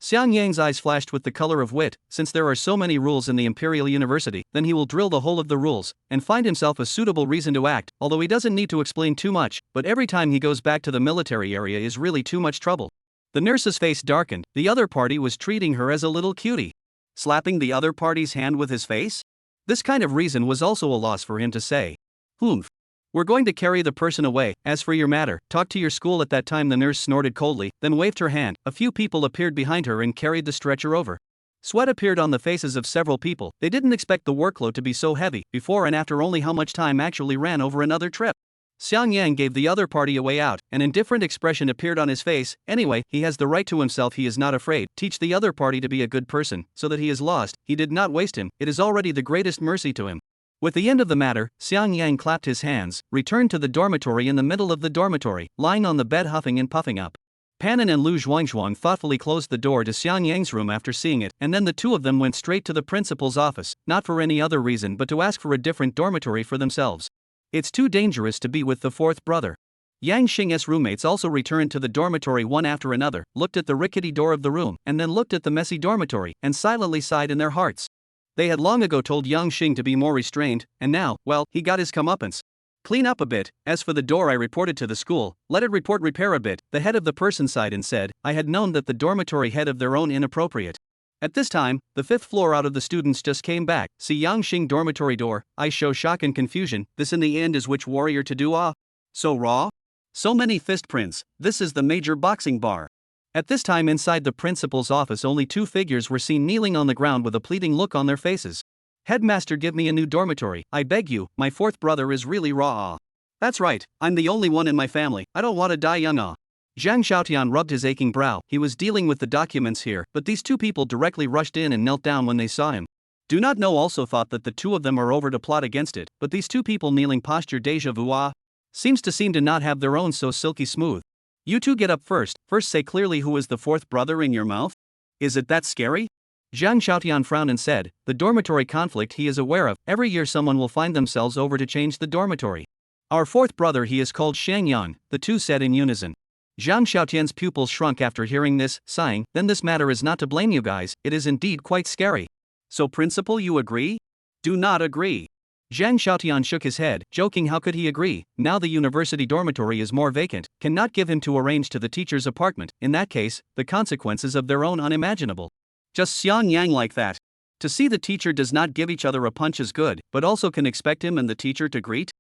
Xiang Yang's eyes flashed with the color of wit. Since there are so many rules in the Imperial University, then he will drill the whole of the rules, and find himself a suitable reason to act, although he doesn't need to explain too much, but every time he goes back to the military area is really too much trouble. The nurse's face darkened. The other party was treating her as a little cutie. Slapping the other party's hand with his face? This kind of reason was also a loss for him to say. Humph. We're going to carry the person away. As for your matter, talk to your school. At that time the nurse snorted coldly, then waved her hand. A few people appeared behind her and carried the stretcher over. Sweat appeared on the faces of several people. They didn't expect the workload to be so heavy. Before and after, only how much time actually ran over another trip. Xiang Yang gave the other party a way out. An indifferent expression appeared on his face. Anyway, he has the right to himself. He is not afraid. Teach the other party to be a good person, so that he is lost. He did not waste him. It is already the greatest mercy to him. With the end of the matter, Xiang Yang clapped his hands, returned to the dormitory. In the middle of the dormitory, lying on the bed huffing and puffing up, Panin and Lu Zhuangzhuang thoughtfully closed the door to Xiang Yang's room after seeing it, and then the two of them went straight to the principal's office, not for any other reason but to ask for a different dormitory for themselves. It's too dangerous to be with the fourth brother. Yang Xing's roommates also returned to the dormitory one after another, looked at the rickety door of the room, and then looked at the messy dormitory, and silently sighed in their hearts. They had long ago told Yang Xing to be more restrained, and now, well, he got his comeuppance. Clean up a bit. As for the door, I reported to the school. Let it repair a bit. The head of the person sighed and said, I had known that the dormitory had of their own inappropriate. At this time, the fifth floor out of the students just came back. See Yang Xing dormitory door. I show shock and confusion. This in the end is which warrior to do so raw? So many fist prints. This is the major boxing bar. At this time inside the principal's office only two figures were seen kneeling on the ground with a pleading look on their faces. Headmaster, give me a new dormitory, I beg you, my fourth brother is really raw. That's right, I'm the only one in my family, I don't want to die young. Zhang Xiaotian rubbed his aching brow. He was dealing with the documents here, but these two people directly rushed in and knelt down when they saw him. Do not know also thought that the two of them are over to plot against it, but these two people kneeling posture déjà vu seem to not have their own so silky smooth. You two get up first say clearly who is the fourth brother in your mouth? Is it that scary? Zhang Xiaotian frowned and said, the dormitory conflict he is aware of. Every year someone will find themselves over to change the dormitory. Our fourth brother, he is called Shang Yang, the two said in unison. Zhang Xiaotian's pupils shrunk after hearing this, sighing, then this matter is not to blame you guys, it is indeed quite scary. So principal, you agree? Do not agree. Zhang Xiaotian shook his head, joking how could he agree, now the university dormitory is more vacant, cannot give him to arrange to the teacher's apartment, in that case, the consequences of their own unimaginable. Just Xiang Yang like that. To see the teacher does not give each other a punch is good, but also can expect him and the teacher to greet?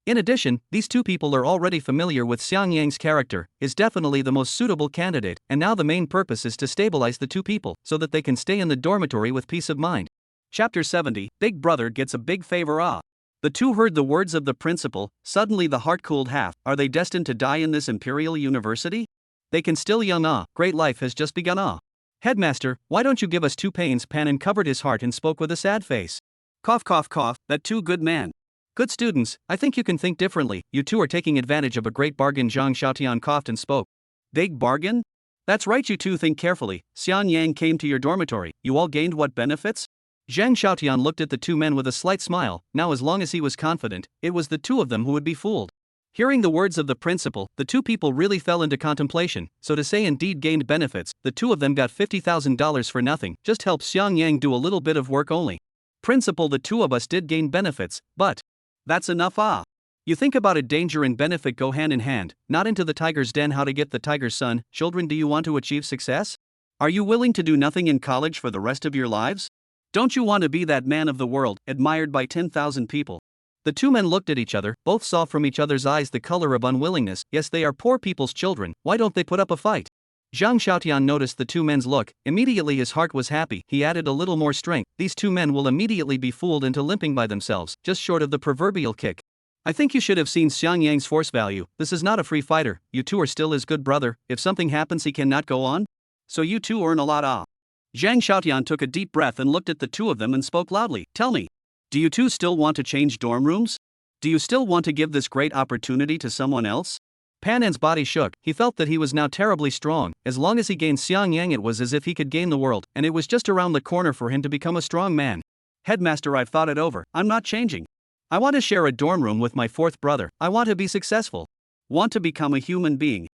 In addition, these two people are already familiar with Xiang Yang's character, is definitely the most suitable candidate, and now the main purpose is to stabilize the two people, so that they can stay in the dormitory with peace of mind. Chapter 70, Big Brother Gets a Big Favor. The two heard the words of the principal, suddenly the heart cooled half. Are they destined to die in this imperial university? They can still young great life has just begun Headmaster, why don't you give us 2 pains? Panin covered his heart and spoke with a sad face. Cough cough cough, that too good man. Good students, I think you can think differently, you two are taking advantage of a great bargain. Zhang Xiaotian coughed and spoke. Big bargain? That's right, you two think carefully. Xiang Yang came to your dormitory, you all gained what benefits? Zhang Xiaotian looked at the two men with a slight smile. Now as long as he was confident, it was the two of them who would be fooled. Hearing the words of the principal, the two people really fell into contemplation, so to say indeed gained benefits. The two of them got $50,000 for nothing, just help Xiang Yang do a little bit of work only. Principal, the two of us did gain benefits, but that's enough. You think about it, danger and benefit go hand in hand, not into the tiger's den. How to get the tiger's son? Children, do you want to achieve success? Are you willing to do nothing in college for the rest of your lives? Don't you want to be that man of the world, admired by 10,000 people? The two men looked at each other, both saw from each other's eyes the color of unwillingness. Yes, they are poor people's children, why don't they put up a fight? Zhang Xiaotian noticed the two men's look, immediately his heart was happy, he added a little more strength. These two men will immediately be fooled into limping by themselves, just short of the proverbial kick. I think you should have seen Xiang Yang's force value. This is not a free fighter, you two are still his good brother, if something happens he cannot go on? So you two earn a lot. Zhang Xiaotian took a deep breath and looked at the two of them and spoke loudly. Tell me, do you two still want to change dorm rooms? Do you still want to give this great opportunity to someone else? Panin's body shook, he felt that he was now terribly strong. As long as he gained Xiang Yang it was as if he could gain the world, and it was just around the corner for him to become a strong man. Headmaster, I've thought it over, I'm not changing. I want to share a dorm room with my fourth brother, I want to be successful. Want to become a human being.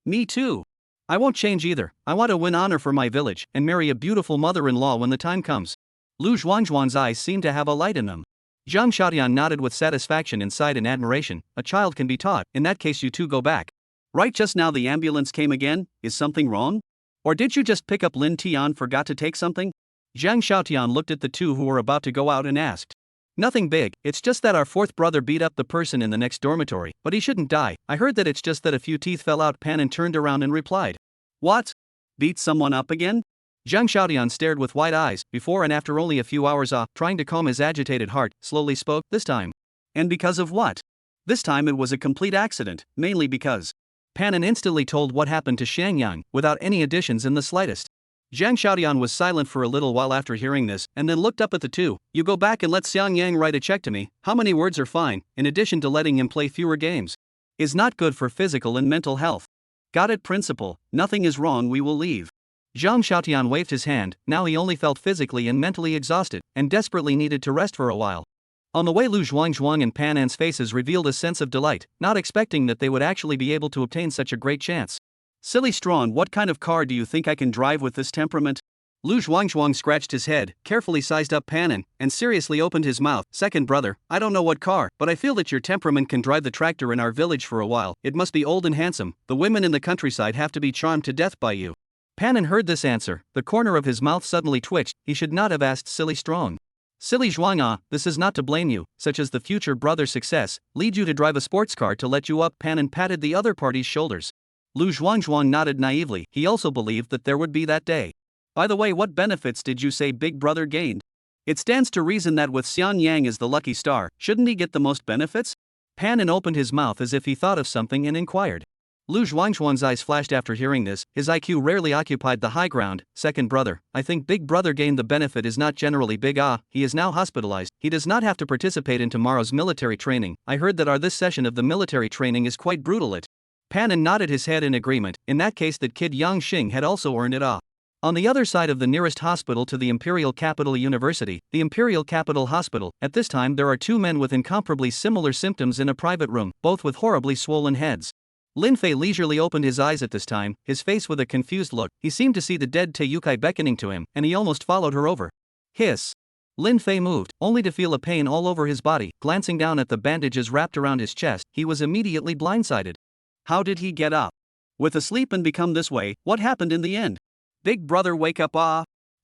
Me too. I won't change either, I want to win honor for my village, and marry a beautiful mother-in-law when the time comes. Lu Zhuangzhuang's eyes seemed to have a light in them. Zhang Xiaotian nodded with satisfaction and sighed in admiration. A child can be taught, in that case you two go back. Right, just now the ambulance came again, is something wrong? Or did you just pick up Lin Tian forgot to take something? Jiang Xiaotian looked at the two who were about to go out and asked. Nothing big, it's just that our fourth brother beat up the person in the next dormitory, but he shouldn't die. I heard that it's just that a few teeth fell out. Pan turned around and replied. What? Beat someone up again? Jiang Xiaotian stared with wide eyes, before and after only a few hours off, trying to calm his agitated heart, slowly spoke, this time. And because of what? This time it was a complete accident, mainly because. Pan instantly told what happened to Xiangyang, without any additions in the slightest. Jiang Xiaotian was silent for a little while after hearing this, and then looked up at the two. You go back and let Xiangyang write a check to me. How many words are fine, in addition to letting him play fewer games? Is not good for physical and mental health. Got it, principal, nothing is wrong, we will leave. Jiang Xiaotian waved his hand. Now he only felt physically and mentally exhausted, and desperately needed to rest for a while. On the way, Lu Zhuangzhuang and Pan An's faces revealed a sense of delight, not expecting that they would actually be able to obtain such a great chance. Silly Strawn, what kind of car do you think I can drive with this temperament? Lu Zhuangzhuang scratched his head, carefully sized up Pan, and seriously opened his mouth. Second brother, I don't know what car, but I feel that your temperament can drive the tractor in our village for a while. It must be old and handsome. The women in the countryside have to be charmed to death by you. Pan heard this answer. The corner of his mouth suddenly twitched. He should not have asked Silly Strong. Silly Zhuang, this is not to blame you, such as the future brother's success, lead you to drive a sports car to let you up. Pan patted the other party's shoulders. Lu Zhuangzhuang nodded naively. He also believed that there would be that day. By the way, what benefits did you say Big Brother gained? It stands to reason that with Xian Yang as the lucky star, shouldn't he get the most benefits? Pan opened his mouth as if he thought of something and inquired. Lu Zhuangzhuang's eyes flashed after hearing this. His IQ rarely occupied the high ground. Second brother, I think Big Brother gained the benefit is not generally big. He is now hospitalized. He does not have to participate in tomorrow's military training. I heard that this session of the military training is quite brutal. Pan nodded his head in agreement. In that case, that kid Yang Xing had also earned it. On the other side of the nearest hospital to the Imperial Capital University, the Imperial Capital Hospital, at this time there are two men with incomparably similar symptoms in a private room, both with horribly swollen heads. Lin Fei leisurely opened his eyes at this time, his face with a confused look. He seemed to see the dead Teyukai beckoning to him, and he almost followed her over. Hiss. Lin Fei moved, only to feel a pain all over his body. Glancing down at the bandages wrapped around his chest, he was immediately blindsided. How did he get up? With a sleep and become this way? What happened in the end? Big Brother, wake up!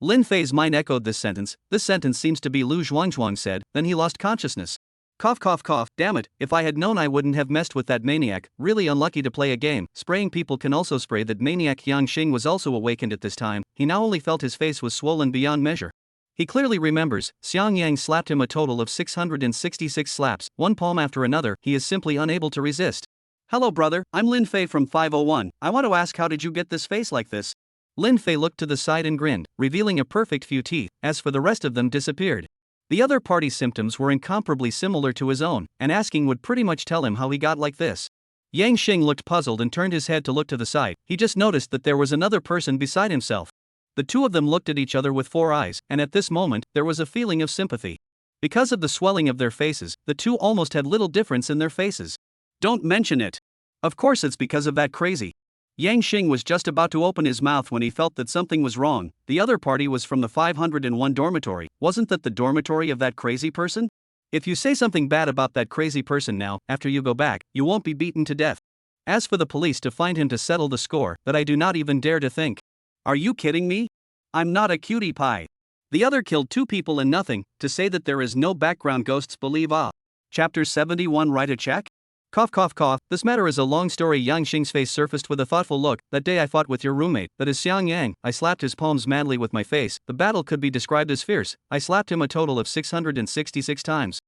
Lin Fei's mind echoed this sentence. This sentence seems to be Lu Zhuangzhuang said, then he lost consciousness. Cough cough cough, damn it, if I had known I wouldn't have messed with that maniac. Really unlucky to play a game. Spraying people can also spray. That maniac Yang Xing was also awakened at this time. He now only felt his face was swollen beyond measure. He clearly remembers, Xiang Yang slapped him a total of 666 slaps, one palm after another. He is simply unable to resist. Hello brother, I'm Lin Fei from 501. I want to ask, how did you get this face like this? Lin Fei looked to the side and grinned, revealing a perfect few teeth. As for the rest of them, disappeared. The other party's symptoms were incomparably similar to his own, and asking would pretty much tell him how he got like this. Yang Xing looked puzzled and turned his head to look to the side. He just noticed that there was another person beside himself. The two of them looked at each other with four eyes, and at this moment, there was a feeling of sympathy. Because of the swelling of their faces, the two almost had little difference in their faces. Don't mention it. Of course it's because of that crazy. Yang Xing was just about to open his mouth when he felt that something was wrong. The other party was from the 501 dormitory. Wasn't that the dormitory of that crazy person? If you say something bad about that crazy person now, after you go back, you won't be beaten to death. As for the police to find him to settle the score, that I do not even dare to think. Are you kidding me? I'm not a cutie pie. The other killed two people and nothing, to say that there is no background ghosts believe. Chapter 71, write a check? Cough cough cough, this matter is a long story. Yang Xing's face surfaced with a thoughtful look. That day I fought with your roommate, that is Xiang Yang. I slapped his palms madly with my face. The battle could be described as fierce. I slapped him a total of 666 times.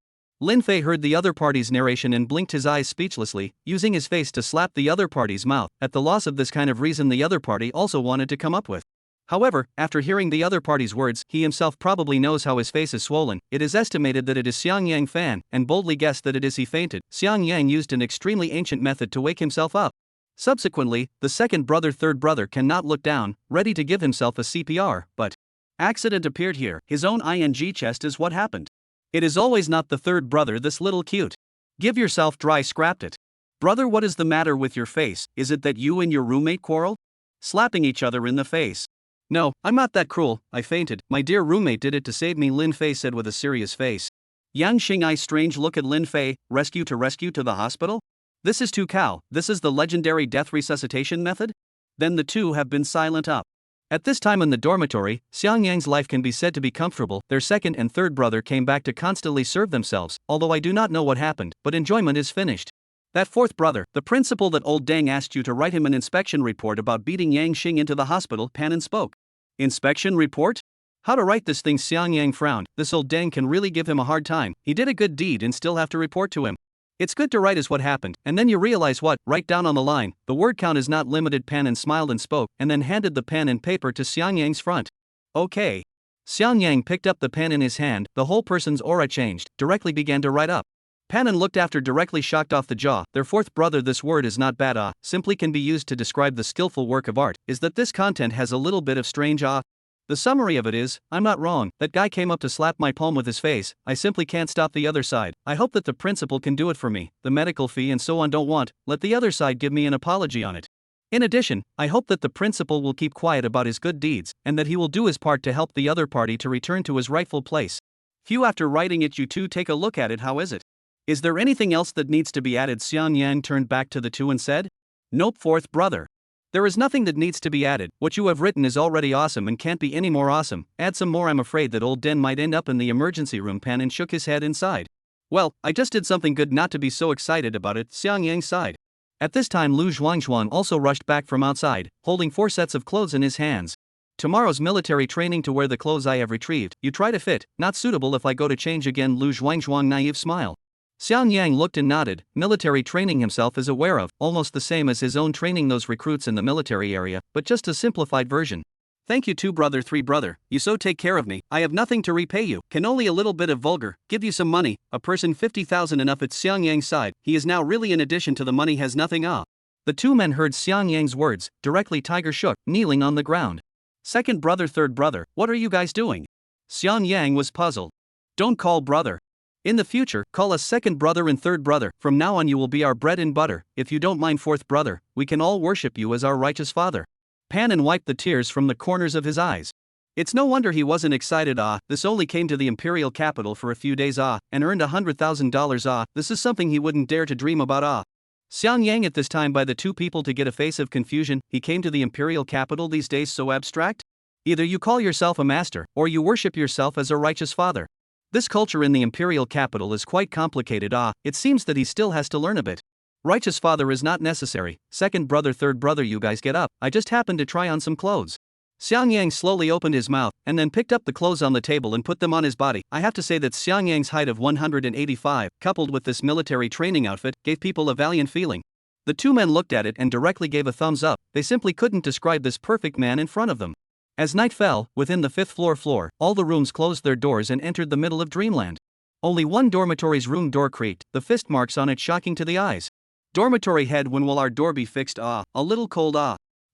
Lin Fei heard the other party's narration and blinked his eyes speechlessly, using his face to slap the other party's mouth. At the loss of this kind of reason the other party also wanted to come up with. However, after hearing the other party's words, he himself probably knows how his face is swollen. It is estimated that it is Xiang Yang fan, and boldly guessed that it is he fainted. Xiang Yang used an extremely ancient method to wake himself up. Subsequently, the second brother, third brother cannot look down, ready to give himself a CPR, but accident appeared here. His own ing chest is what happened. It is always not the third brother, this little cute. Give yourself dry, scrapped it. Brother, what is the matter with your face? Is it that you and your roommate quarreled? Slapping each other in the face. No, I'm not that cruel, I fainted. My dear roommate did it to save me, Lin Fei said with a serious face. Yang Xing eyes strange look at Lin Fei. Rescue to the hospital? This is too cow. This is the legendary death resuscitation method? Then the two have been silent up. At this time in the dormitory, Xiang Yang's life can be said to be comfortable. Their second and third brother came back to constantly serve themselves, although I do not know what happened, but enjoyment is finished. That fourth brother, the principal that old Dang asked you to write him an inspection report about beating Yang Xing into the hospital, Panin spoke. Inspection report? How to write this thing? Xiang Yang frowned. This old Dang can really give him a hard time. He did a good deed and still have to report to him. It's good to write is what happened, and then you realize what, write down on the line. The word count is not limited. Panin smiled and spoke, and then handed the pen and paper to Xiang Yang's front. Okay. Xiang Yang picked up the pen in his hand, the whole person's aura changed, directly began to write up. Panin looked after, directly shocked off the jaw. Their fourth brother. This word is not bad, simply can be used to describe the skillful work of art, is that this content has a little bit of strange The summary of it is, I'm not wrong, that guy came up to slap my palm with his face, I simply can't stop the other side. I hope that the principal can do it for me, the medical fee and so on don't want, let the other side give me an apology on it. In addition, I hope that the principal will keep quiet about his good deeds, and that he will do his part to help the other party to return to his rightful place. Phew, after writing it you two take a look at it, how is it? Is there anything else that needs to be added? Xiang Yang turned back to the two and said. Nope, fourth brother. There is nothing that needs to be added. What you have written is already awesome and can't be any more awesome. Add some more. I'm afraid that old Den might end up in the emergency room. Panin shook his head inside. Well, I just did something good, not to be so excited about it. Xiang Yang sighed. At this time Lu Zhuangzhuang also rushed back from outside, holding 4 sets of clothes in his hands. Tomorrow's military training, to wear the clothes I have retrieved. You try to fit, not suitable if I go to change again. Lu Zhuangzhuang naive smile. Xiang Yang looked and nodded. Military training himself is aware of, almost the same as his own training those recruits in the military area, but just a simplified version. Thank you 2 brother 3 brother, you so take care of me. I have nothing to repay you, can only a little bit of vulgar, give you some money, a person 50,000 enough. At Xiang Yang's side, he is now really in addition to the money has nothing. The two men heard Xiang Yang's words, directly Tiger shook, kneeling on the ground. Second brother third brother, what are you guys doing? Xiang Yang was puzzled. Don't call brother. In the future, call us second brother and third brother. From now on you will be our bread and butter. If you don't mind fourth brother, we can all worship you as our righteous father. Panin wiped the tears from the corners of his eyes. It's no wonder he wasn't excited. This only came to the imperial capital for a few days and earned $100,000. This is something he wouldn't dare to dream about. Xiang Yang at this time by the two people to get a face of confusion. He came to the imperial capital these days so abstract? Either you call yourself a master, or you worship yourself as a righteous father. This culture in the imperial capital is quite complicated. It seems that he still has to learn a bit. Righteous father is not necessary. Second brother third brother, you guys get up, I just happened to try on some clothes. Xiang Yang slowly opened his mouth, and then picked up the clothes on the table and put them on his body. I have to say that Xiang Yang's height of 185, coupled with this military training outfit, gave people a valiant feeling. The two men looked at it and directly gave a thumbs up. They simply couldn't describe this perfect man in front of them. As night fell, within the 5th floor, all the rooms closed their doors and entered the middle of dreamland. Only one dormitory's room door creaked, the fist marks on it shocking to the eyes. Dormitory head, when will our door be fixed? A little cold.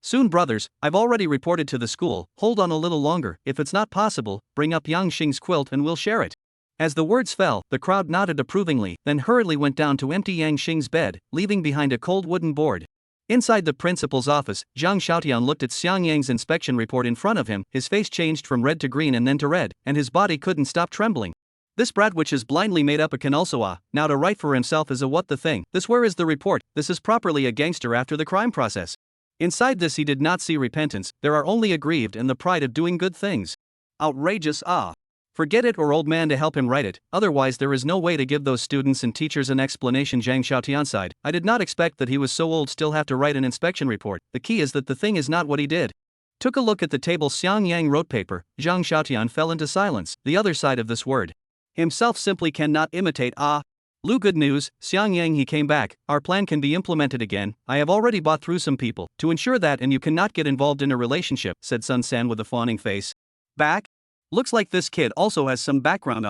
Soon brothers, I've already reported to the school, hold on a little longer, if it's not possible, bring up Yang Xing's quilt and we'll share it. As the words fell, the crowd nodded approvingly, then hurriedly went down to empty Yang Xing's bed, leaving behind a cold wooden board. Inside the principal's office, Zhang Xiaotian looked at Xiang Yang's inspection report in front of him. His face changed from red to green and then to red, and his body couldn't stop trembling. This brat which is blindly made up a can also now to write for himself is a what the thing. This where is the report? This is properly a gangster after the crime process. Inside this he did not see repentance, there are only aggrieved and the pride of doing good things. Outrageous. Forget it, or old man to help him write it, otherwise there is no way to give those students and teachers an explanation. Zhang Xiaotian sighed. I did not expect that he was so old still have to write an inspection report. The key is that the thing is not what he did. Took a look at the table. Xiang Yang wrote paper. Zhang Xiaotian fell into silence. The other side of this word. Himself simply cannot imitate. Lu, good news, Xiang Yang, he came back. Our plan can be implemented again. I have already bought through some people to ensure that, and you cannot get involved in a relationship, said Sun San with a fawning face. Back? Looks like this kid also has some background.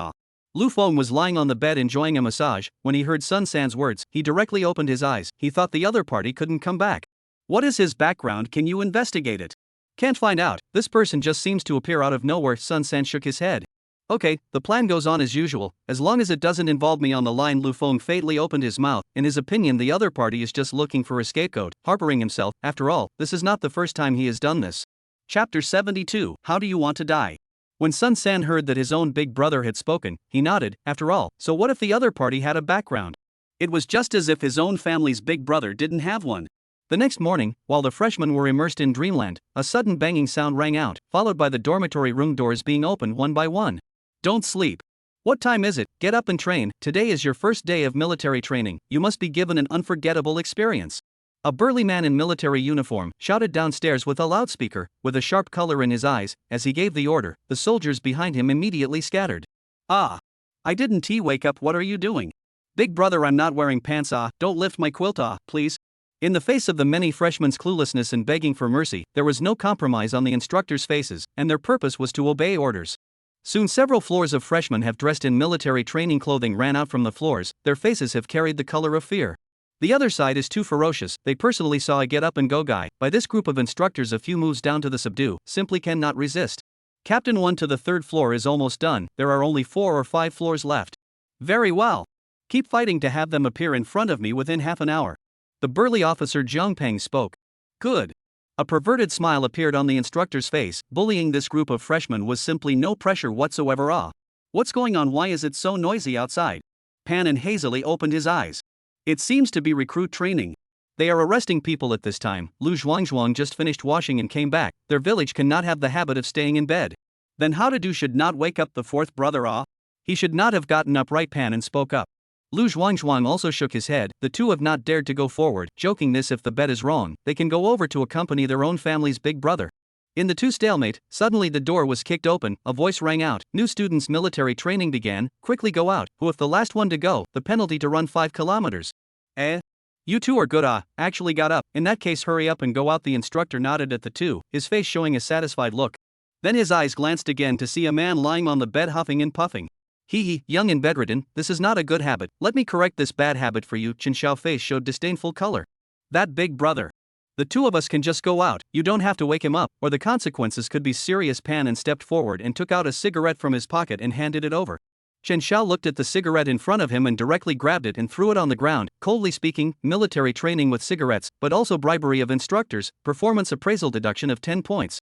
Lu Feng was lying on the bed enjoying a massage. When he heard Sun San's words, he directly opened his eyes. He thought the other party couldn't come back. What is his background? Can you investigate it? Can't find out. This person just seems to appear out of nowhere. Sun San shook his head. Okay, the plan goes on as usual, as long as it doesn't involve me on the line. Lu Feng fatally opened his mouth. In his opinion, the other party is just looking for a scapegoat, harboring himself. After all, this is not the first time he has done this. Chapter 72. How do you want to die? When Sun San heard that his own big brother had spoken, he nodded. After all, so what if the other party had a background? It was just as if his own family's big brother didn't have one. The next morning, while the freshmen were immersed in dreamland, a sudden banging sound rang out, followed by the dormitory room doors being opened one by one. Don't sleep. What time is it? Get up and train. Today is your first day of military training. You must be given an unforgettable experience. A burly man in military uniform shouted downstairs with a loudspeaker, with a sharp color in his eyes. As he gave the order, the soldiers behind him immediately scattered. Ah. I didn't wake up. What are you doing? Big brother, I'm not wearing pants. Don't lift my quilt. Please. In the face of the many freshmen's cluelessness and begging for mercy, there was no compromise on the instructors' faces, and their purpose was to obey orders. Soon several floors of freshmen have dressed in military training clothing ran out from the floors, their faces have carried the color of fear. The other side is too ferocious, they personally saw a get-up-and-go guy. By this group of instructors a few moves down to the subdue, simply cannot resist. Captain 1 to the 3rd floor is almost done, there are only 4 or 5 floors left. Very well. Keep fighting to have them appear in front of me within half an hour. The burly officer Jiangpeng spoke. Good. A perverted smile appeared on the instructor's face. Bullying this group of freshmen was simply no pressure whatsoever. What's going on? Why is it so noisy outside? Pan and hazily opened his eyes. It seems to be recruit training. They are arresting people at this time. Lu Zhuangzhuang just finished washing and came back. Their village cannot have the habit of staying in bed. Then how to do should not wake up the 4th brother. He should not have gotten up. Right, Pan and spoke up. Lu Zhuangzhuang also shook his head. The two have not dared to go forward, joking this: if the bet is wrong, they can go over to accompany their own family's big brother. In the two stalemate, suddenly the door was kicked open, a voice rang out. New students' military training began, quickly go out. Who if the last one to go, the penalty to run 5 kilometers. You two are good. Actually got up. In that case hurry up and go out. The instructor nodded at the two, his face showing a satisfied look. Then his eyes glanced again to see a man lying on the bed huffing and puffing. He, young and bedridden, this is not a good habit. Let me correct this bad habit for you. Chen Xiao's face showed disdainful color. That big brother. The two of us can just go out, you don't have to wake him up, or the consequences could be serious. Pan and stepped forward and took out a cigarette from his pocket and handed it over. Chen Xiao looked at the cigarette in front of him and directly grabbed it and threw it on the ground. Coldly speaking, military training with cigarettes, but also bribery of instructors, performance appraisal deduction of 10 points.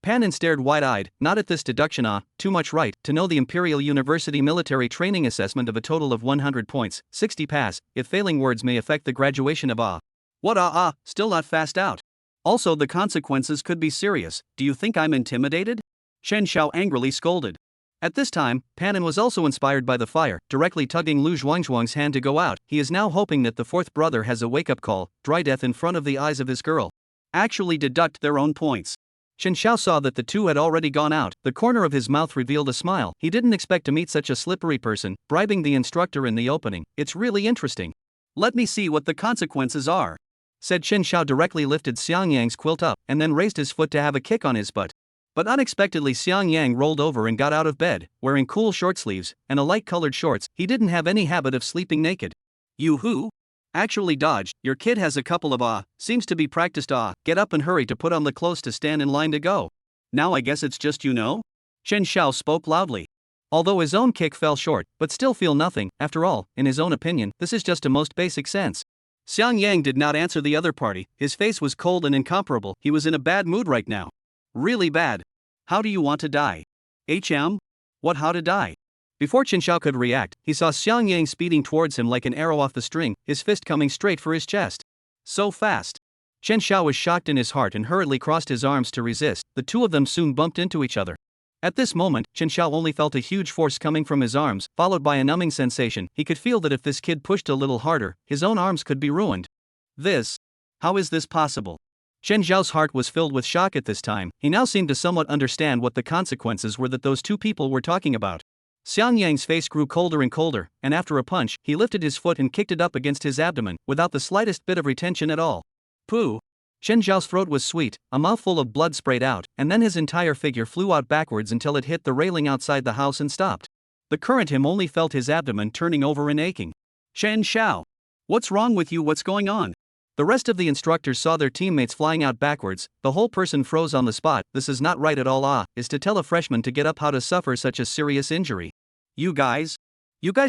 Panin stared wide-eyed, not at this deduction. Too much right, to know the Imperial University military training assessment of a total of 100 points, 60 pass, if failing words may affect the graduation of What still not fast out. Also the consequences could be serious. Do you think I'm intimidated? Chen Xiao angrily scolded. At this time, Panin was also inspired by the fire, directly tugging Lu Zhuangzhuang's hand to go out. He is now hoping that the 4th brother has a wake-up call, dry death in front of the eyes of his girl. Actually deduct their own points. Chen Xiao saw that the two had already gone out. The corner of his mouth revealed a smile. He didn't expect to meet such a slippery person, bribing the instructor in the opening. It's really interesting. Let me see what the consequences are, said Chen Xiao. Directly lifted Xiang Yang's quilt up, and then raised his foot to have a kick on his butt. But unexpectedly Xiang Yang rolled over and got out of bed, wearing cool short sleeves, and a light-colored shorts. He didn't have any habit of sleeping naked. You who? Actually dodged, your kid has a couple of seems to be practiced get up and hurry to put on the clothes to stand in line to go. Now I guess it's just Chen Xiao spoke loudly. Although his own kick fell short, but still feel nothing, after all, in his own opinion, this is just a most basic sense. Xiang Yang did not answer the other party, his face was cold and incomparable. He was in a bad mood right now. Really bad. How do you want to die? What, how to die? Before Chen Xiao could react, he saw Xiang Yang speeding towards him like an arrow off the string, his fist coming straight for his chest. So fast. Chen Xiao was shocked in his heart and hurriedly crossed his arms to resist. The two of them soon bumped into each other. At this moment, Chen Xiao only felt a huge force coming from his arms, followed by a numbing sensation. He could feel that if this kid pushed a little harder, his own arms could be ruined. How is this possible? Chen Xiao's heart was filled with shock at this time. He now seemed to somewhat understand what the consequences were that those two people were talking about. Xiang Yang's face grew colder and colder, and after a punch, he lifted his foot and kicked it up against his abdomen, without the slightest bit of retention at all. Pooh! Chen Xiao's throat was sweet, a mouthful of blood sprayed out, and then his entire figure flew out backwards until it hit the railing outside the house and stopped. The current him only felt his abdomen turning over and aching. Chen Xiao! What's wrong with you? What's going on? The rest of the instructors saw their teammates flying out backwards. The whole person froze on the spot. This is not right at all. Is to tell a freshman to get up how to suffer such a serious injury. You guys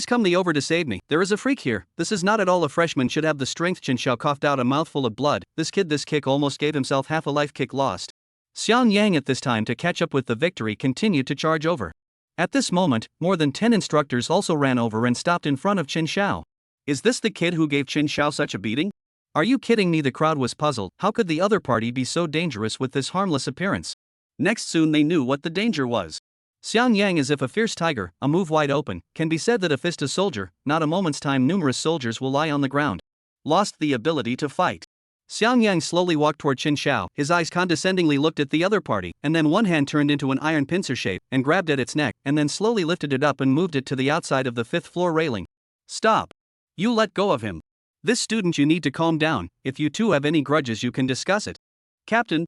come over to save me. There is a freak here. This is not at all a freshman should have the strength. Chen Xiao coughed out a mouthful of blood. This kick almost gave himself half a life. Kick lost. Xiang Yang at this time to catch up with the victory continued to charge over. At this moment, more than 10 instructors also ran over and stopped in front of Chen Xiao. Is this the kid who gave Chen Xiao such a beating? Are you kidding me? The crowd was puzzled. How could the other party be so dangerous with this harmless appearance? Next soon they knew what the danger was. Xiang Yang as if a fierce tiger, a move wide open, can be said that a fist a soldier, not a moment's time numerous soldiers will lie on the ground. Lost the ability to fight. Xiang Yang slowly walked toward Qin Shao, his eyes condescendingly looked at the other party, and then one hand turned into an iron pincer shape, and grabbed at its neck, and then slowly lifted it up and moved it to the outside of the 5th floor railing. Stop. You let go of him. This student, you need to calm down. If you two have any grudges you can discuss it. Captain,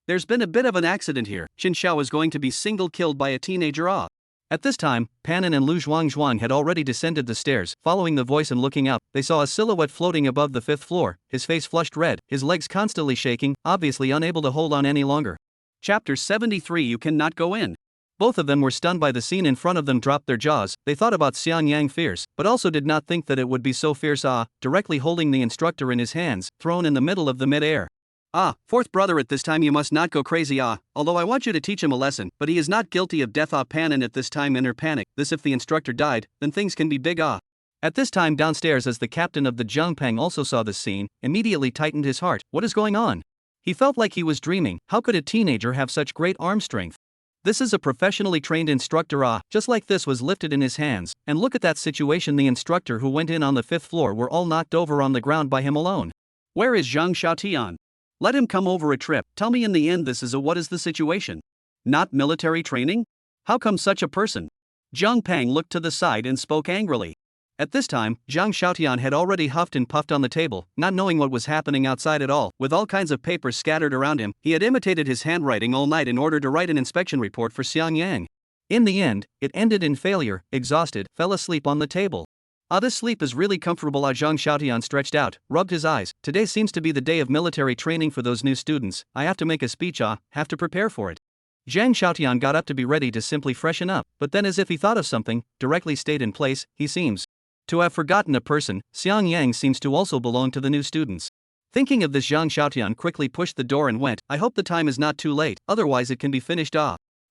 there's been a bit of an accident here. Qin Shao is going to be single-killed by a teenager. At this time, Panin and Lu Zhuang had already descended the stairs. Following the voice and looking up, they saw a silhouette floating above the 5th floor, his face flushed red, his legs constantly shaking, obviously unable to hold on any longer. Chapter 73. You cannot go in. Both of them were stunned by the scene in front of them, dropped their jaws. They thought about Xiang Yang fierce, but also did not think that it would be so fierce. Directly holding the instructor in his hands, thrown in the middle of the mid-air. Fourth brother, at this time you must not go crazy. Although I want you to teach him a lesson, but he is not guilty of death. Panin at this time in her panic. This if the instructor died, then things can be big. At this time downstairs, as the captain of the Zhengpeng also saw this scene, immediately tightened his heart. What is going on? He felt like he was dreaming. How could a teenager have such great arm strength? This is a professionally trained instructor. Just like this was lifted in his hands, and look at that situation. The instructor who went in on the 5th floor were all knocked over on the ground by him alone. Where is Zhang Xiaotian? Let him come over a trip. Tell me in the end this is what is the situation? Not military training? How come such a person? Zhang Peng looked to the side and spoke angrily. At this time, Zhang Xiaotian had already huffed and puffed on the table, not knowing what was happening outside at all. With all kinds of papers scattered around him, he had imitated his handwriting all night in order to write an inspection report for Xiang Yang. In the end, it ended in failure. Exhausted, fell asleep on the table. This sleep is really comfortable. Zhang Xiaotian stretched out, rubbed his eyes. Today seems to be the day of military training for those new students. I have to make a speech. Have to prepare for it. Zhang Xiaotian got up to be ready to simply freshen up, but then as if he thought of something, directly stayed in place. He seems to have forgotten a person. Xiang Yang seems to also belong to the new students. Thinking of this, Zhang Xiaotian quickly pushed the door and went. I hope the time is not too late, otherwise it can be finished.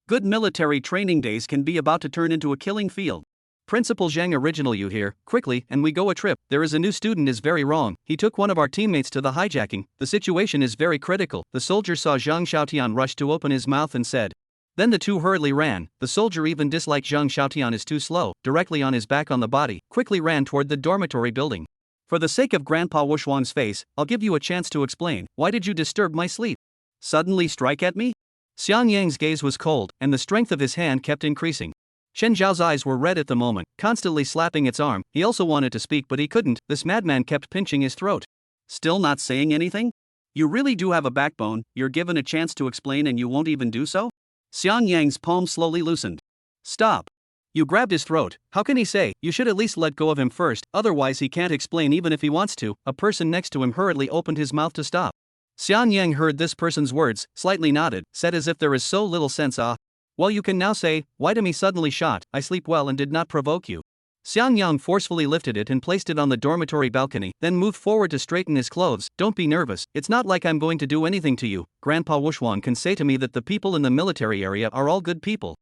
Good military training days can be about to turn into a killing field. Principal Zhang, original, you here, quickly, and we go a trip. There is a new student is very wrong. He took one of our teammates to the hijacking. The situation is very critical. The soldier saw Zhang Xiaotian rush to open his mouth and said. Then the two hurriedly ran. The soldier even disliked Zhang Xiaotian is too slow, directly on his back on the body, quickly ran toward the dormitory building. For the sake of Grandpa Wushuang's face, I'll give you a chance to explain. Why did you disturb my sleep? Suddenly strike at me? Xiang Yang's gaze was cold, and the strength of his hand kept increasing. Chen Zhao's eyes were red at the moment, constantly slapping its arm. He also wanted to speak but he couldn't. This madman kept pinching his throat. Still not saying anything? You really do have a backbone. You're given a chance to explain and you won't even do so? Xiang Yang's palm slowly loosened. Stop. You grabbed his throat. How can he say? You should at least let go of him first, otherwise he can't explain even if he wants to. A person next to him hurriedly opened his mouth to stop. Xiang Yang heard this person's words, slightly nodded, said as if there is so little sense. Well, you can now say, why to me suddenly shot? I sleep well and did not provoke you. Xiang Yang forcefully lifted it and placed it on the dormitory balcony, then moved forward to straighten his clothes. Don't be nervous, it's not like I'm going to do anything to you. Grandpa Wushuang can say to me that the people in the military area are all good people.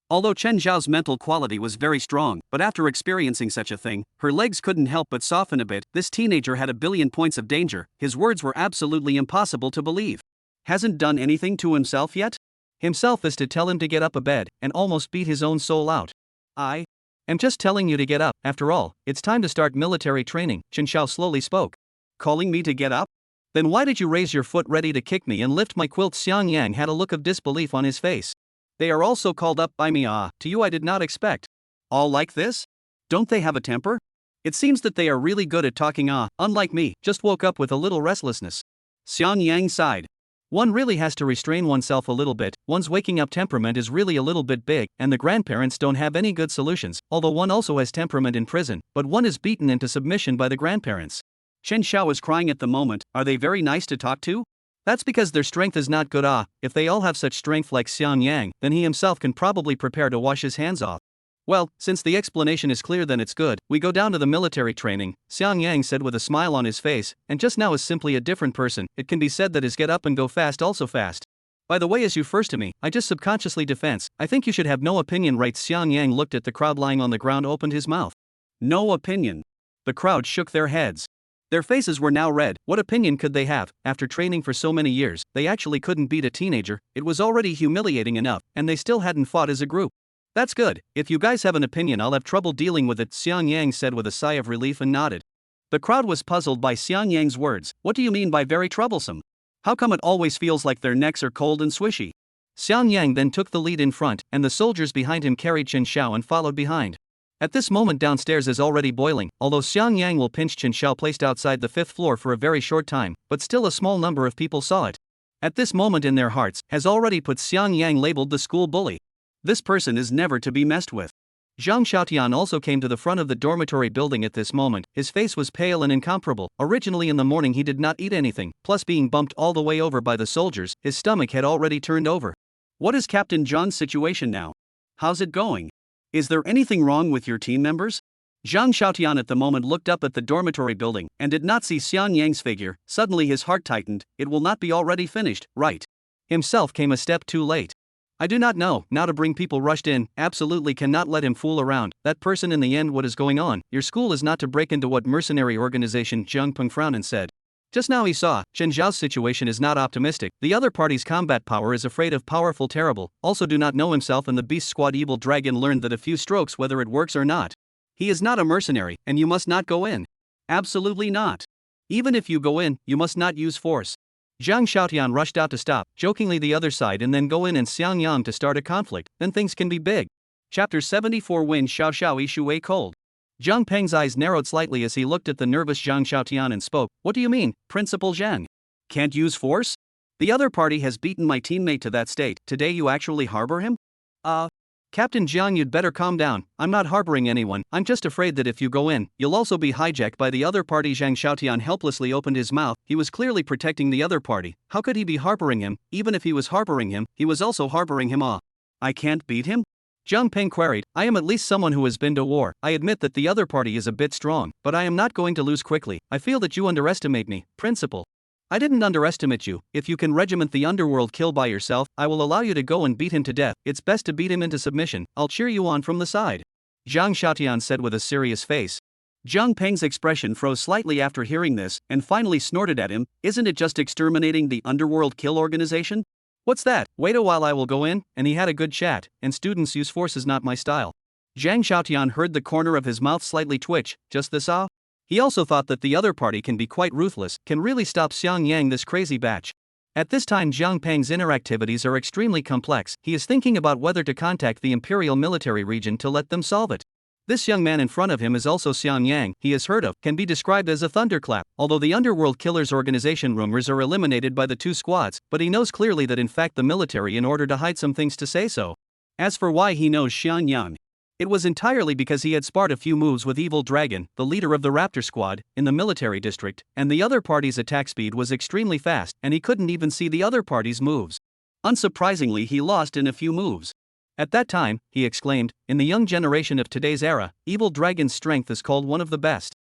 Although Chen Zhao's mental quality was very strong, but after experiencing such a thing, her legs couldn't help but soften a bit. This teenager had a billion points of danger. His words were absolutely impossible to believe. Hasn't done anything to himself yet? Himself is to tell him to get up a bed, and almost beat his own soul out. I am just telling you to get up. After all, it's time to start military training. Chen Shao slowly spoke. Calling me to get up? Then why did you raise your foot ready to kick me and lift my quilt? Xiang Yang had a look of disbelief on his face. They are also called up by me. To you I did not expect. All like this? Don't they have a temper? It seems that they are really good at talking. Unlike me, just woke up with a little restlessness. Xiang Yang sighed. One really has to restrain oneself a little bit. One's waking up temperament is really a little bit big, and the grandparents don't have any good solutions, although one also has temperament in prison, but one is beaten into submission by the grandparents. Chen Shao is crying at the moment. Are they very nice to talk to? That's because their strength is not good. If they all have such strength like Xiang Yang, then he himself can probably prepare to wash his hands off. Well, since the explanation is clear then it's good. We go down to the military training, Xiang Yang said with a smile on his face, and just now is simply a different person. It can be said that his get up and go fast also fast. By the way, as you first to me, I just subconsciously defense. I think you should have no opinion, right? Xiang Yang looked at the crowd lying on the ground, opened his mouth. No opinion. The crowd shook their heads. Their faces were now red. What opinion could they have? After training for so many years, they actually couldn't beat a teenager. It was already humiliating enough, and they still hadn't fought as a group. That's good. If you guys have an opinion, I'll have trouble dealing with it, Xiang Yang said with a sigh of relief and nodded. The crowd was puzzled by Xiang Yang's words. What do you mean by very troublesome? How come it always feels like their necks are cold and swishy? Xiang Yang then took the lead in front, and the soldiers behind him carried Chen Xiao and followed behind. At this moment downstairs is already boiling, although Xiang Yang will pinch Chen Xiao placed outside the 5th floor for a very short time, but still a small number of people saw it. At this moment in their hearts, has already put Xiang Yang labeled the school bully. This person is never to be messed with. Zhang Xiaotian also came to the front of the dormitory building at this moment. His face was pale and incomparable. Originally in the morning he did not eat anything, plus being bumped all the way over by the soldiers, his stomach had already turned over. What is Captain John's situation now? How's it going? Is there anything wrong with your team members? Zhang Xiaotian at the moment looked up at the dormitory building and did not see Xiang Yang's figure. Suddenly his heart tightened. It will not be already finished, right? Himself came a step too late. I do not know. Now to bring people rushed in, absolutely cannot let him fool around. That person in the end, what is going on? Your school is not to break into what mercenary organization? Zhang Peng frowned and said. Just now he saw, Chen Zhao's situation is not optimistic. The other party's combat power is afraid of powerful terrible, also do not know himself, and the beast squad evil dragon learned that a few strokes whether it works or not. He is not a mercenary, and you must not go in. Absolutely not. Even if you go in, you must not use force. Zhang Xiaotian rushed out to stop, jokingly the other side, and then go in and Xiang Yang to start a conflict, then things can be big. Chapter 74 Win Xiao Xiao Ishui Cold. Zhang Peng's eyes narrowed slightly as he looked at the nervous Zhang Xiaotian and spoke. What do you mean, Principal Zhang? Can't use force? The other party has beaten my teammate to that state. Today you actually harbor him? Captain Jiang, you'd better calm down. I'm not harboring anyone. I'm just afraid that if you go in, you'll also be hijacked by the other party. Zhang Xiaotian helplessly opened his mouth. He was clearly protecting the other party. How could he be harboring him? Even if he was harboring him, he was also harboring him. I can't beat him? Zhang Peng queried. I am at least someone who has been to war. I admit that the other party is a bit strong, but I am not going to lose quickly. I feel that you underestimate me, Principal. I didn't underestimate you. If you can regiment the underworld kill by yourself, I will allow you to go and beat him to death. It's best to beat him into submission. I'll cheer you on from the side. Zhang Xiaotian said with a serious face. Zhang Peng's expression froze slightly after hearing this, and finally snorted at him. Isn't it just exterminating the underworld kill organization? What's that? Wait a while, I will go in. And he had a good chat, and students use force is not my style. Zhang Xiaotian heard the corner of his mouth slightly twitch. Just this He also thought that the other party can be quite ruthless, can really stop Xiang Yang, this crazy batch. At this time Zhang Peng's inner activities are extremely complex. He is thinking about whether to contact the Imperial Military Region to let them solve it. This young man in front of him is also Xiang Yang, he is heard of, can be described as a thunderclap, although the Underworld Killers organization rumors are eliminated by the two squads, but he knows clearly that in fact the military in order to hide some things to say so. As for why he knows Xiang Yang, it was entirely because he had sparred a few moves with Evil Dragon, the leader of the Raptor Squad, in the military district, and the other party's attack speed was extremely fast, and he couldn't even see the other party's moves. Unsurprisingly, he lost in a few moves. At that time, he exclaimed, in the young generation of today's era, Evil Dragon's strength is called one of the best.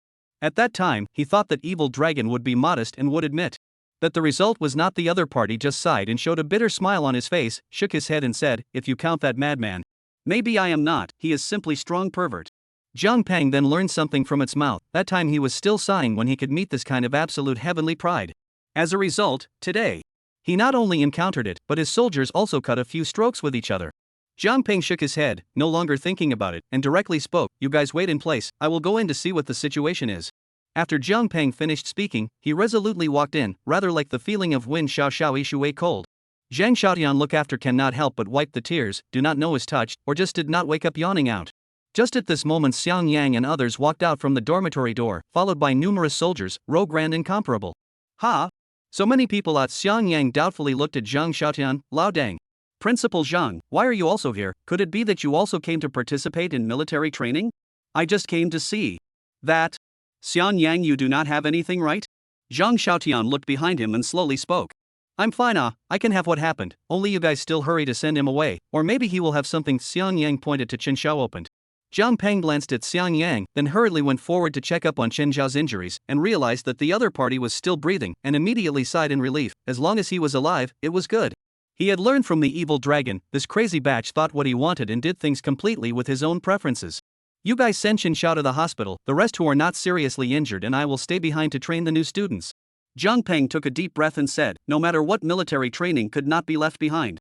At that time, he thought that Evil Dragon would be modest and would admit that the result was not. The other party just sighed and showed a bitter smile on his face, shook his head and said, if you count that madman. Maybe I am not, he is simply strong pervert. Zhang Peng then learned something from its mouth. That time he was still sighing when he could meet this kind of absolute heavenly pride. As a result, today, he not only encountered it, but his soldiers also cut a few strokes with each other. Zhang Peng shook his head, no longer thinking about it, and directly spoke, you guys wait in place, I will go in to see what the situation is. After Zhang Peng finished speaking, he resolutely walked in, rather like the feeling of wind xiao xiao ishui cold. Zhang Xiaotian look after cannot help but wipe the tears, do not know is touched, or just did not wake up yawning out. Just at this moment Xiang Yang and others walked out from the dormitory door, followed by numerous soldiers, rogue and incomparable. Ha! So many people out. Xiang Yang doubtfully looked at Zhang Xiaotian. Lao Dang. Principal Zhang, why are you also here? Could it be that you also came to participate in military training? I just came to see that. Xiang Yang, you do not have anything, right? Zhang Xiaotian looked behind him and slowly spoke. I'm fine, I can have what happened, only you guys still hurry to send him away, or maybe he will have something. Xiang Yang pointed to Chen Xiao opened. Zhang Peng glanced at Xiang Yang, then hurriedly went forward to check up on Chen Xiao's injuries, and realized that the other party was still breathing, and immediately sighed in relief. As long as he was alive, it was good. He had learned from the evil dragon. This crazy batch thought what he wanted and did things completely with his own preferences. You guys send Xiao to the hospital, the rest who are not seriously injured, and I will stay behind to train the new students. Zhang Peng took a deep breath and said, no matter what, military training could not be left behind.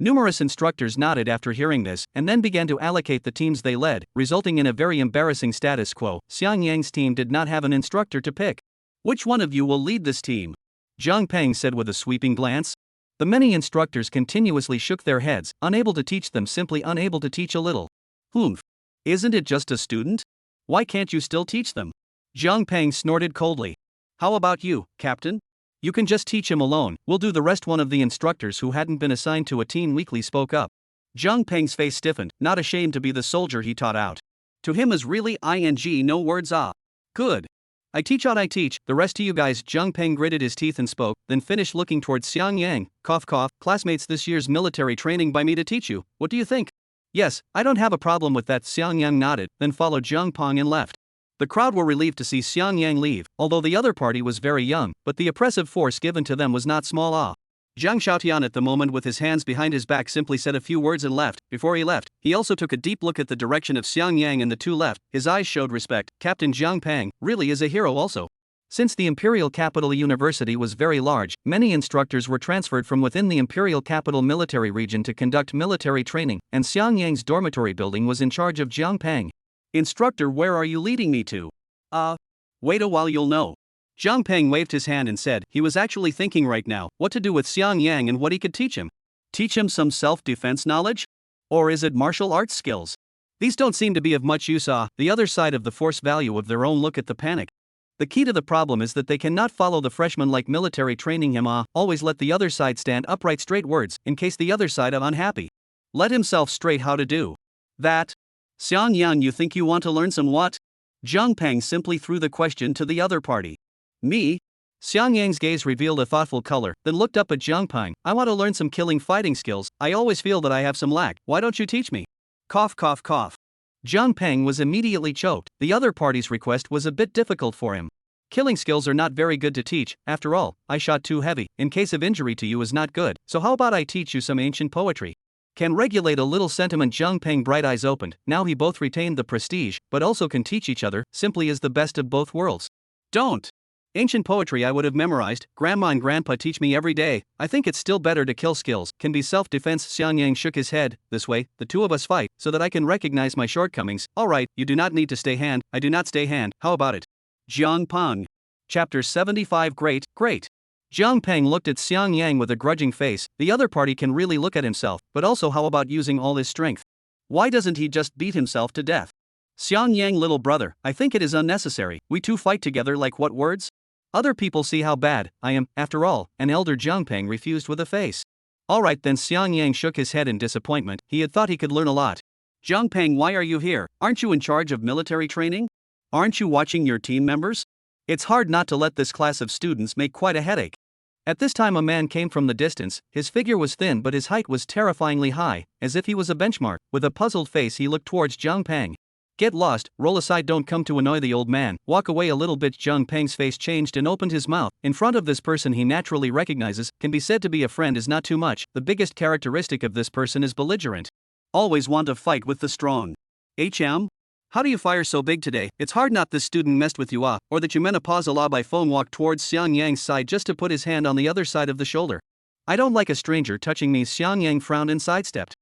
Numerous instructors nodded after hearing this, and then began to allocate the teams they led, resulting in a very embarrassing status quo. Xiang Yang's team did not have an instructor to pick. Which one of you will lead this team? Zhang Peng said with a sweeping glance. The many instructors continuously shook their heads, unable to teach them, simply unable to teach a little. Humph. Isn't it just a student? Why can't you still teach them? Zhang Peng snorted coldly. How about you, Captain? You can just teach him alone, we'll do the rest. One of the instructors who hadn't been assigned to a team weakly spoke up. Zhang Peng's face stiffened, not ashamed to be the soldier he taught out. To him is really no words. Good. I teach out, I teach, the rest to you guys. Zhang Peng gritted his teeth and spoke, then finished looking towards Xiang Yang. Cough cough, classmates, this year's military training by me to teach you, what do you think? Yes, I don't have a problem with that. Xiang Yang nodded, then followed Zhang Peng and left. The crowd were relieved to see Xiang Yang leave, although the other party was very young, but the oppressive force given to them was not small. Zhang Xiaotian at the moment, with his hands behind his back, simply said a few words and left. Before he left, he also took a deep look at the direction of Xiang Yang, and the two left. His eyes showed respect. Captain Zhang Peng really is a hero also. Since the imperial capital university was very large, many instructors were transferred from within the imperial capital military region to conduct military training, and Xiang Yang's dormitory building was in charge of Zhang Peng. Instructor, where are you leading me to? Wait a while, you'll know. Zhang Peng waved his hand and said he was actually thinking right now what to do with Xiang Yang and what he could teach him. Teach him some self-defense knowledge? Or is it martial arts skills? These don't seem to be of much use. The other side of the force value of their own. Look at the panic. The key to the problem is that they cannot follow the freshman like military training him. Always let the other side stand upright, straight words, in case the other side are unhappy. Let himself straight how to do that. Xiang Yang, you think you want to learn some what? Zhang Peng simply threw the question to the other party. Me? Xiang Yang's gaze revealed a thoughtful color, then looked up at Zhang Peng. I want to learn some killing fighting skills. I always feel that I have some lack. Why don't you teach me? Cough cough cough. Zhang Peng was immediately choked. The other party's request was a bit difficult for him. Killing skills are not very good to teach. After all, I shot too heavy. In case of injury to you is not good. So how about I teach you some ancient poetry? Can regulate a little sentiment. Zhang Peng bright eyes opened. Now he both retained the prestige, but also can teach each other, simply as the best of both worlds. Don't. Ancient poetry I would have memorized. Grandma and grandpa teach me every day. I think it's still better to kill skills. Can be self-defense. Xiang Yang shook his head. This way, the two of us fight, so that I can recognize my shortcomings. Alright, you do not need to stay hand. I do not stay hand. How about it? Zhang Peng. Chapter 75. Great, great. Zhang Peng looked at Xiang Yang with a grudging face. The other party can really look at himself, but also how about using all his strength? Why doesn't he just beat himself to death? Xiang Yang, little brother, I think it is unnecessary. We two fight together like what words? Other people see how bad I am. After all, an elder. Zhang Peng refused with a face. Alright then. Xiang Yang shook his head in disappointment. He had thought he could learn a lot. Zhang Peng, why are you here? Aren't you in charge of military training? Aren't you watching your team members? It's hard not to let this class of students make quite a headache. At this time a man came from the distance. His figure was thin but his height was terrifyingly high, as if he was a benchmark. With a puzzled face he looked towards Zhang Peng. Get lost, roll aside, don't come to annoy the old man, walk away a little bit. Zhang Peng's face changed and opened his mouth. In front of this person he naturally recognizes, can be said to be a friend is not too much. The biggest characteristic of this person is belligerent. Always want to fight with the strong. How do you fire so big today? It's hard not this student messed with you or that you menopause by phone. Walked towards Xiang Yang's side just to put his hand on the other side of the shoulder. I don't like a stranger touching me. Xiang Yang frowned and sidestepped.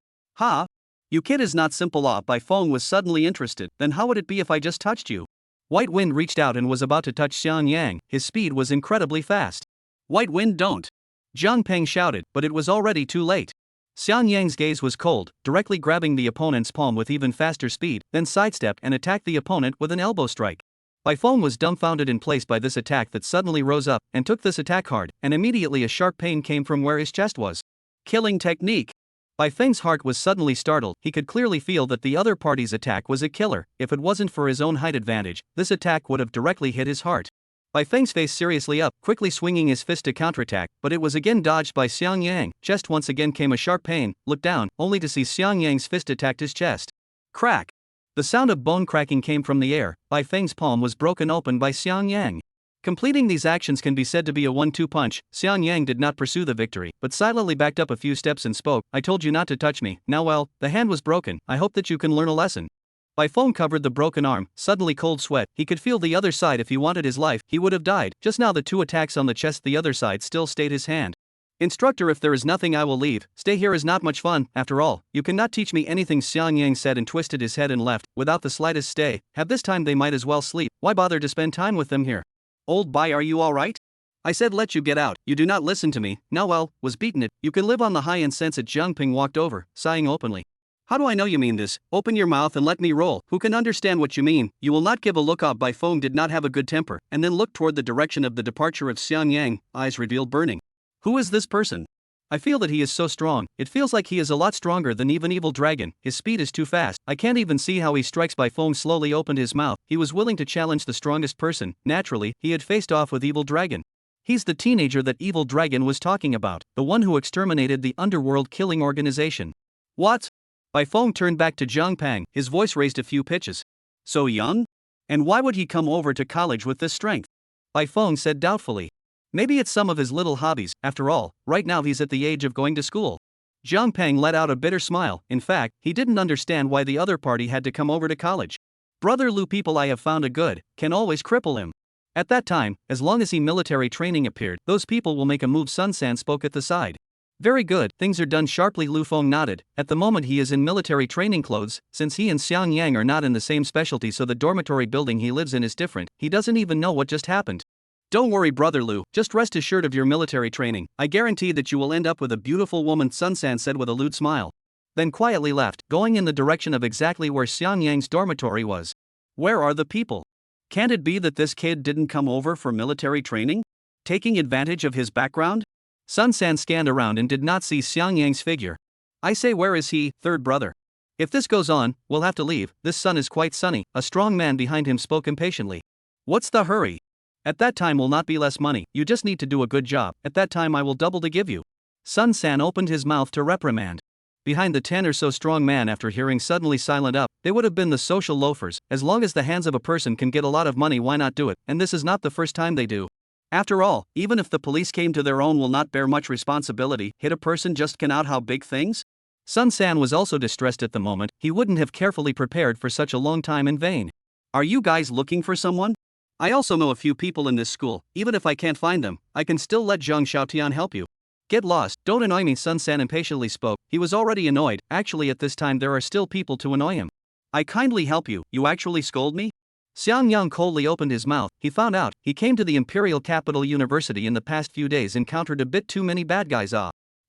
You kid is not simple. By phone was suddenly interested. Then how would it be if I just touched you? White Wind reached out and was about to touch Xiang Yang. His speed was incredibly fast. White Wind, don't. Zhang Peng shouted, but it was already too late. Xiang Yang's gaze was cold, directly grabbing the opponent's palm with even faster speed, then sidestepped and attacked the opponent with an elbow strike. Bai Feng was dumbfounded in place by this attack that suddenly rose up and took this attack hard, and immediately a sharp pain came from where his chest was. Killing technique. Bai Feng's heart was suddenly startled. He could clearly feel that the other party's attack was a killer. If it wasn't for his own height advantage, this attack would have directly hit his heart. Bai Feng's face seriously up, quickly swinging his fist to counterattack, but it was again dodged by Xiang Yang. Chest once again came a sharp pain, looked down, only to see Xiang Yang's fist attacked his chest. Crack! The sound of bone cracking came from the air. Bai Feng's palm was broken open by Xiang Yang. Completing these actions can be said to be a 1-2 punch. Xiang Yang did not pursue the victory, but silently backed up a few steps and spoke. I told you not to touch me. Now well, the hand was broken. I hope that you can learn a lesson. By foam covered the broken arm, suddenly cold sweat, he could feel the other side. If he wanted his life, he would have died. Just now the 2 attacks on the chest, the other side still stayed his hand. Instructor, if there is nothing I will leave, stay here is not much fun, after all, you cannot teach me anything, Xiang Yang said and twisted his head and left, without the slightest stay. Have this time they might as well sleep, why bother to spend time with them here? Old boy, are you alright? I said let you get out, you do not listen to me, now well, was beaten it, you can live on the high insensate. Jiang Ping walked over, sighing openly. How do I know you mean this? Open your mouth and let me roll. Who can understand what you mean? You will not give a look up. By Feng did not have a good temper, and then looked toward the direction of the departure of Xiang Yang, eyes revealed burning. Who is this person? I feel that he is so strong, it feels like he is a lot stronger than even Evil Dragon, his speed is too fast, I can't even see how he strikes. By Feng slowly opened his mouth, he was willing to challenge the strongest person, naturally, he had faced off with Evil Dragon. He's the teenager that Evil Dragon was talking about, the one who exterminated the underworld killing organization. What? Bai Feng turned back to Zhang Pang, his voice raised a few pitches. So young? And why would he come over to college with this strength? Bai Feng said doubtfully. Maybe it's some of his little hobbies, after all, right now he's at the age of going to school. Zhang Pang let out a bitter smile, in fact, he didn't understand why the other party had to come over to college. Brother Lu, people I have found a good, can always cripple him. At that time, as long as he military training appeared, those people will make a move. Sun San spoke at the side. Very good, things are done sharply. Lu Feng nodded, at the moment he is in military training clothes, since he and Xiang Yang are not in the same specialty, so the dormitory building he lives in is different, he doesn't even know what just happened. Don't worry brother Lu, just rest assured of your military training, I guarantee that you will end up with a beautiful woman, Sun San said with a lewd smile. Then quietly left, going in the direction of exactly where Xiang Yang's dormitory was. Where are the people? Can't it be that this kid didn't come over for military training? Taking advantage of his background? Sun San scanned around and did not see Xiang Yang's figure. I say, where is he, third brother? If this goes on, we'll have to leave, this sun is quite sunny, a strong man behind him spoke impatiently. What's the hurry? At that time will not be less money, you just need to do a good job, at that time I will double to give you. Sun San opened his mouth to reprimand. Behind the 10 or so strong man, after hearing suddenly silent up, they would have been the social loafers. As long as the hands of a person can get a lot of money, why not do it, and this is not the first time they do. After all, even if the police came to their own will not bear much responsibility, hit a person just cannot how big things? Sun San was also distressed at the moment, he wouldn't have carefully prepared for such a long time in vain. Are you guys looking for someone? I also know a few people in this school, even if I can't find them, I can still let Zhang Xiaotian help you. Get lost, don't annoy me, Sun San impatiently spoke, he was already annoyed, actually at this time there are still people to annoy him. I kindly help you, you actually scold me? Xiang Yang coldly opened his mouth, he found out, he came to the Imperial Capital University in the past few days, encountered a bit too many bad guys.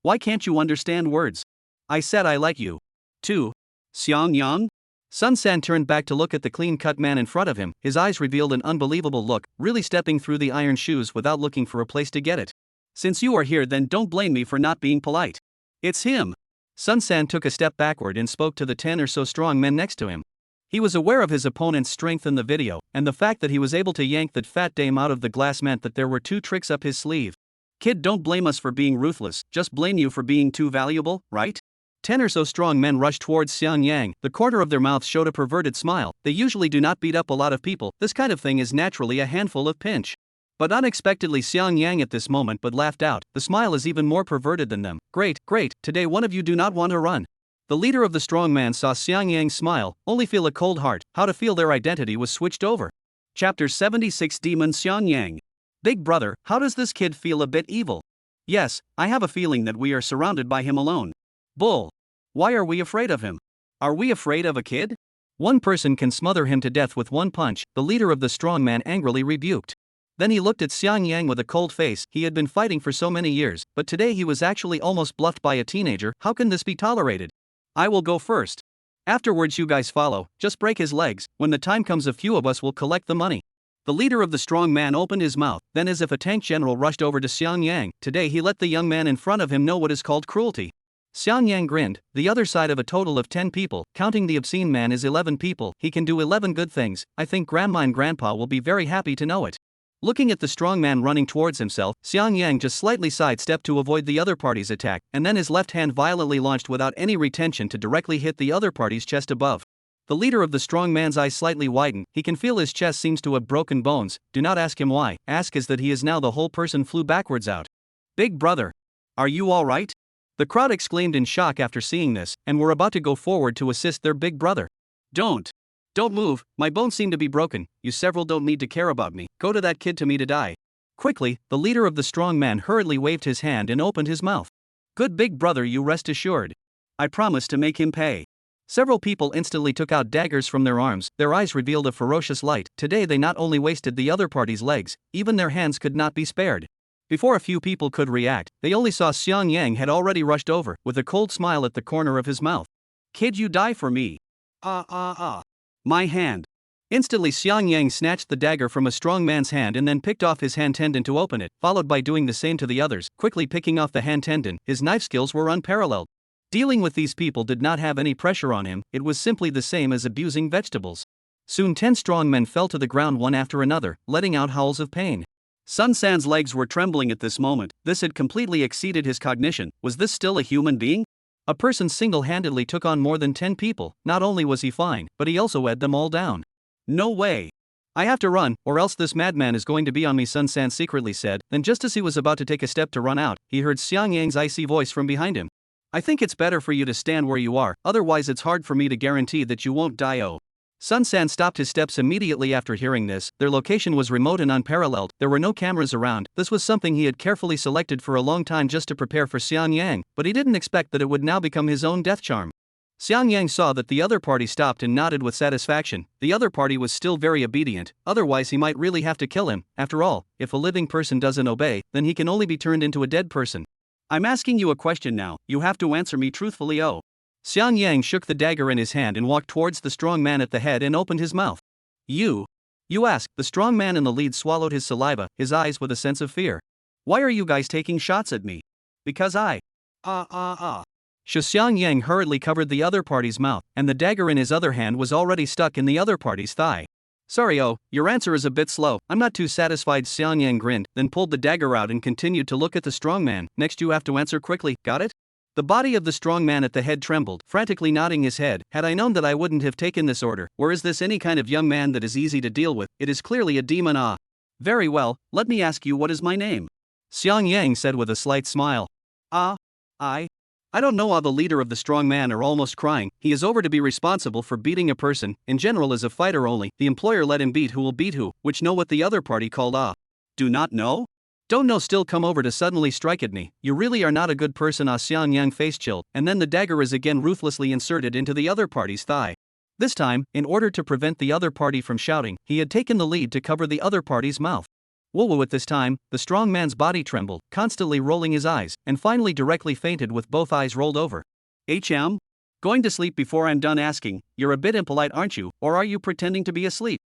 Why can't you understand words? I said I like you. Too. Xiang Yang? Sun San turned back to look at the clean-cut man in front of him, his eyes revealed an unbelievable look, really stepping through the iron shoes without looking for a place to get it. Since you are here, then don't blame me for not being polite. It's him. Sun San took a step backward and spoke to the 10 or so strong men next to him. He was aware of his opponent's strength in the video, and the fact that he was able to yank that fat dame out of the glass meant that there were 2 tricks up his sleeve. Kid, don't blame us for being ruthless, just blame you for being too valuable, right? 10 or so strong men rushed towards Xiang Yang, the corner of their mouths showed a perverted smile, they usually do not beat up a lot of people, this kind of thing is naturally a handful of pinch. But unexpectedly Xiang Yang at this moment but laughed out, the smile is even more perverted than them, great, today one of you do not want to run. The leader of the strong man saw Xiang Yang smile, only feel a cold heart, how to feel their identity was switched over. Chapter 76 Demon Xiang Yang. Big brother, how does this kid feel? A bit evil? Yes, I have a feeling that we are surrounded by him alone. Bull. Why are we afraid of him? Are we afraid of a kid? One person can smother him to death with one punch, the leader of the strong man angrily rebuked. Then he looked at Xiang Yang with a cold face, he had been fighting for so many years, but today he was actually almost bluffed by a teenager, how can this be tolerated? I will go first. Afterwards you guys follow, just break his legs, when the time comes a few of us will collect the money. The leader of the strong man opened his mouth, then as if a tank general rushed over to Xiang Yang, today he let the young man in front of him know what is called cruelty. Xiang Yang grinned, the other side of a total of 10 people, counting the obscene man is 11 people, he can do 11 good things, I think grandma and grandpa will be very happy to know it. Looking at the strong man running towards himself, Xiang Yang just slightly sidestepped to avoid the other party's attack, and then his left hand violently launched without any retention to directly hit the other party's chest above. The leader of the strong man's eyes slightly widened, he can feel his chest seems to have broken bones, do not ask him why, ask is that he is now the whole person flew backwards out. Big brother. Are you alright? The crowd exclaimed in shock after seeing this, and were about to go forward to assist their big brother. Don't. Don't move, my bones seem to be broken, you several don't need to care about me, go to that kid to me to die. Quickly, the leader of the strong man hurriedly waved his hand and opened his mouth. Good big brother, you rest assured. I promise to make him pay. Several people instantly took out daggers from their arms, their eyes revealed a ferocious light. Today they not only wasted the other party's legs, even their hands could not be spared. Before a few people could react, they only saw Xiang Yang had already rushed over, with a cold smile at the corner of his mouth. Kid, you die for me. My hand. Instantly Xiang Yang snatched the dagger from a strong man's hand and then picked off his hand tendon to open it, followed by doing the same to the others, quickly picking off the hand tendon. His knife skills were unparalleled. Dealing with these people did not have any pressure on him, it was simply the same as abusing vegetables. Soon 10 strong men fell to the ground one after another, letting out howls of pain. Sun San's legs were trembling at this moment, this had completely exceeded his cognition. Was this still a human being? A person single-handedly took on more than 10 people. Not only was he fine, but he also had them all down. No way. I have to run, or else this madman is going to be on me, Sun San secretly said. Then just as he was about to take a step to run out, he heard Xiang Yang's icy voice from behind him. I think it's better for you to stand where you are, otherwise it's hard for me to guarantee that you won't die. Oh. Sun San stopped his steps immediately after hearing this. Their location was remote and unparalleled, there were no cameras around. This was something he had carefully selected for a long time just to prepare for Xiang Yang, but he didn't expect that it would now become his own death charm. Xiang Yang saw that the other party stopped and nodded with satisfaction. The other party was still very obedient, otherwise he might really have to kill him. After all, if a living person doesn't obey, then he can only be turned into a dead person. I'm asking you a question now, you have to answer me truthfully. Oh. Xiang Yang shook the dagger in his hand and walked towards the strong man at the head and opened his mouth. You ask. The strong man in the lead swallowed his saliva, his eyes with a sense of fear. Why are you guys taking shots at me? Because I. Xiang Yang hurriedly covered the other party's mouth, and the dagger in his other hand was already stuck in the other party's thigh. Sorry, your answer is a bit slow. I'm not too satisfied. Xiang Yang grinned, then pulled the dagger out and continued to look at the strong man. Next you have to answer quickly, got it? The body of the strong man at the head trembled, frantically nodding his head. Had I known that I wouldn't have taken this order. Or is this any kind of young man that is easy to deal with? It is clearly a demon. Very well, let me ask you, what is my name? Xiang Yang said with a slight smile. I don't know. The leader of the strong man are almost crying. He is over to be responsible for beating a person, in general as a fighter only. The employer let him beat who will beat who, which know what the other party called Do not know? Don't know, still come over to suddenly strike at me. You really are not a good person. Xiang Yang face chilled, and then the dagger is again ruthlessly inserted into the other party's thigh. This time, in order to prevent the other party from shouting, he had taken the lead to cover the other party's mouth. Whoa, at this time, the strong man's body trembled, constantly rolling his eyes, and finally directly fainted with both eyes rolled over. Going to sleep before I'm done asking? You're a bit impolite, aren't you, or are you pretending to be asleep?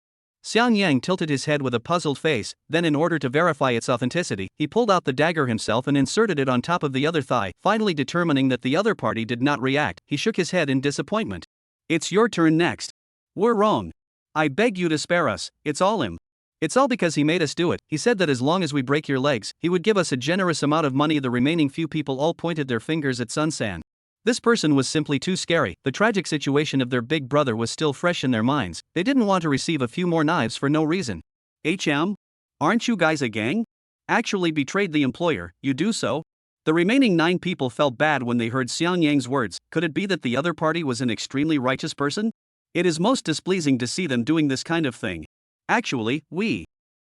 Xiang Yang tilted his head with a puzzled face, then in order to verify its authenticity, he pulled out the dagger himself and inserted it on top of the other thigh. Finally determining that the other party did not react, he shook his head in disappointment. It's your turn next. We're wrong. I beg you to spare us, it's all him. It's all because he made us do it. He said that as long as we break your legs, he would give us a generous amount of money. The remaining few people all pointed their fingers at Sun San. This person was simply too scary. The tragic situation of their big brother was still fresh in their minds. They didn't want to receive a few more knives for no reason. Aren't you guys a gang? Actually betrayed the employer, you do so? The remaining 9 people felt bad when they heard Xiang Yang's words. Could it be that the other party was an extremely righteous person? It is most displeasing to see them doing this kind of thing. Actually,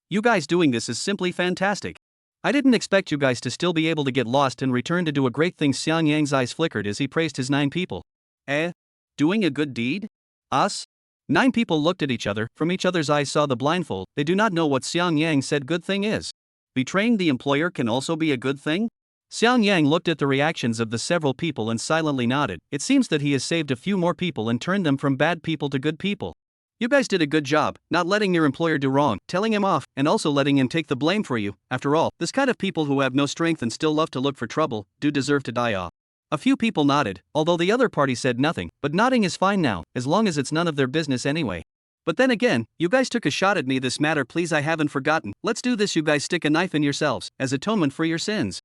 you guys doing this is simply fantastic. I didn't expect you guys to still be able to get lost and return to do a great thing. Xiang Yang's eyes flickered as he praised his 9 people. Doing a good deed? Us? 9 people looked at each other, from each other's eyes saw the blindfold. They do not know what Xiang Yang said good thing is. Betraying the employer can also be a good thing? Xiang Yang looked at the reactions of the several people and silently nodded. It seems that he has saved a few more people and turned them from bad people to good people. You guys did a good job, not letting your employer do wrong, telling him off, and also letting him take the blame for you. After all, this kind of people who have no strength and still love to look for trouble, do deserve to die off. A few people nodded, although the other party said nothing, but nodding is fine now, as long as it's none of their business anyway. But then again, you guys took a shot at me. This matter, please, I haven't forgotten. Let's do this. You guys stick a knife in yourselves, as atonement for your sins.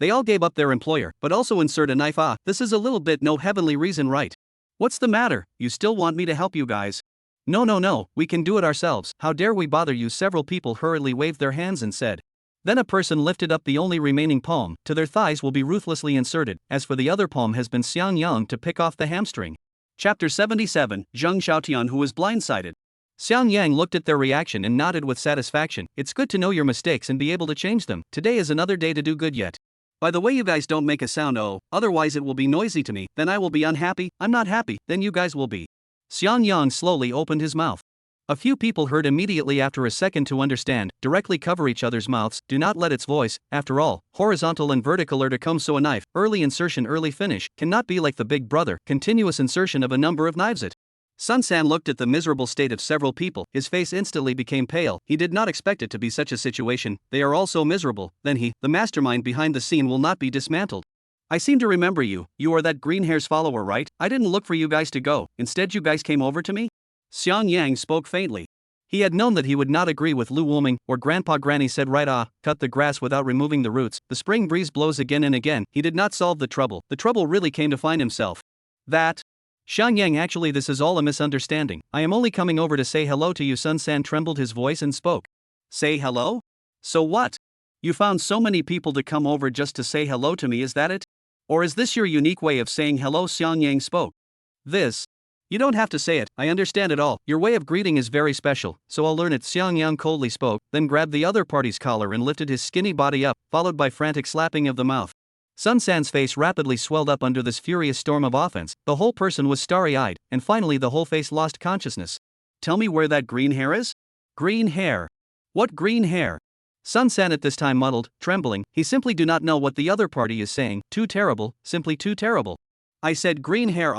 They all gave up their employer, but also insert a knife. This is a little bit no heavenly reason, right? What's the matter? You still want me to help you guys? No, we can do it ourselves. How dare we bother you? Several people hurriedly waved their hands and said. Then a person lifted up the only remaining palm. To their thighs will be ruthlessly inserted. As for the other palm has been Xiang Yang to pick off the hamstring. Chapter 77, Zheng Xiaotian who was blindsided. Xiang Yang looked at their reaction and nodded with satisfaction. It's good to know your mistakes and be able to change them. Today is another day to do good yet. By the way, you guys don't make a sound, oh, otherwise it will be noisy to me, then I will be unhappy. I'm not happy, then you guys will be. Xiang Yang slowly opened his mouth. A few people heard immediately after a second to understand. Directly cover each other's mouths, do not let its voice. After all, horizontal and vertical are to come, so a knife, early insertion early finish, cannot be like the Big Brother, continuous insertion of a number of knives. Sun San looked at the miserable state of several people, his face instantly became pale. He did not expect it to be such a situation. They are all so miserable. Then he, the mastermind behind the scene, will not be dismantled. I seem to remember you are that green hair's follower, right? I didn't look for you guys to go, instead you guys came over to me? Xiang Yang spoke faintly. He had known that he would not agree with Lu Wuming, or Grandpa Granny said right, cut the grass without removing the roots. The spring breeze blows again and again. He did not solve the trouble really came to find himself. That Xiang Yang, actually this is all a misunderstanding. I am only coming over to say hello to you. Sun San trembled his voice and spoke. Say hello? So what? You found so many people to come over just to say hello to me, is that it? Or is this your unique way of saying hello? Xiang Yang spoke. You don't have to say it, I understand it all. Your way of greeting is very special, so I'll learn it. Xiang Yang coldly spoke, then grabbed the other party's collar and lifted his skinny body up, followed by frantic slapping of the mouth. Sun San's face rapidly swelled up under this furious storm of offense. The whole person was starry-eyed, and finally the whole face lost consciousness. Tell me where that green hair is? Green hair? What green hair? Sun San at this time muddled, trembling. He simply do not know what the other party is saying. Too terrible, simply too terrible. I said green hair.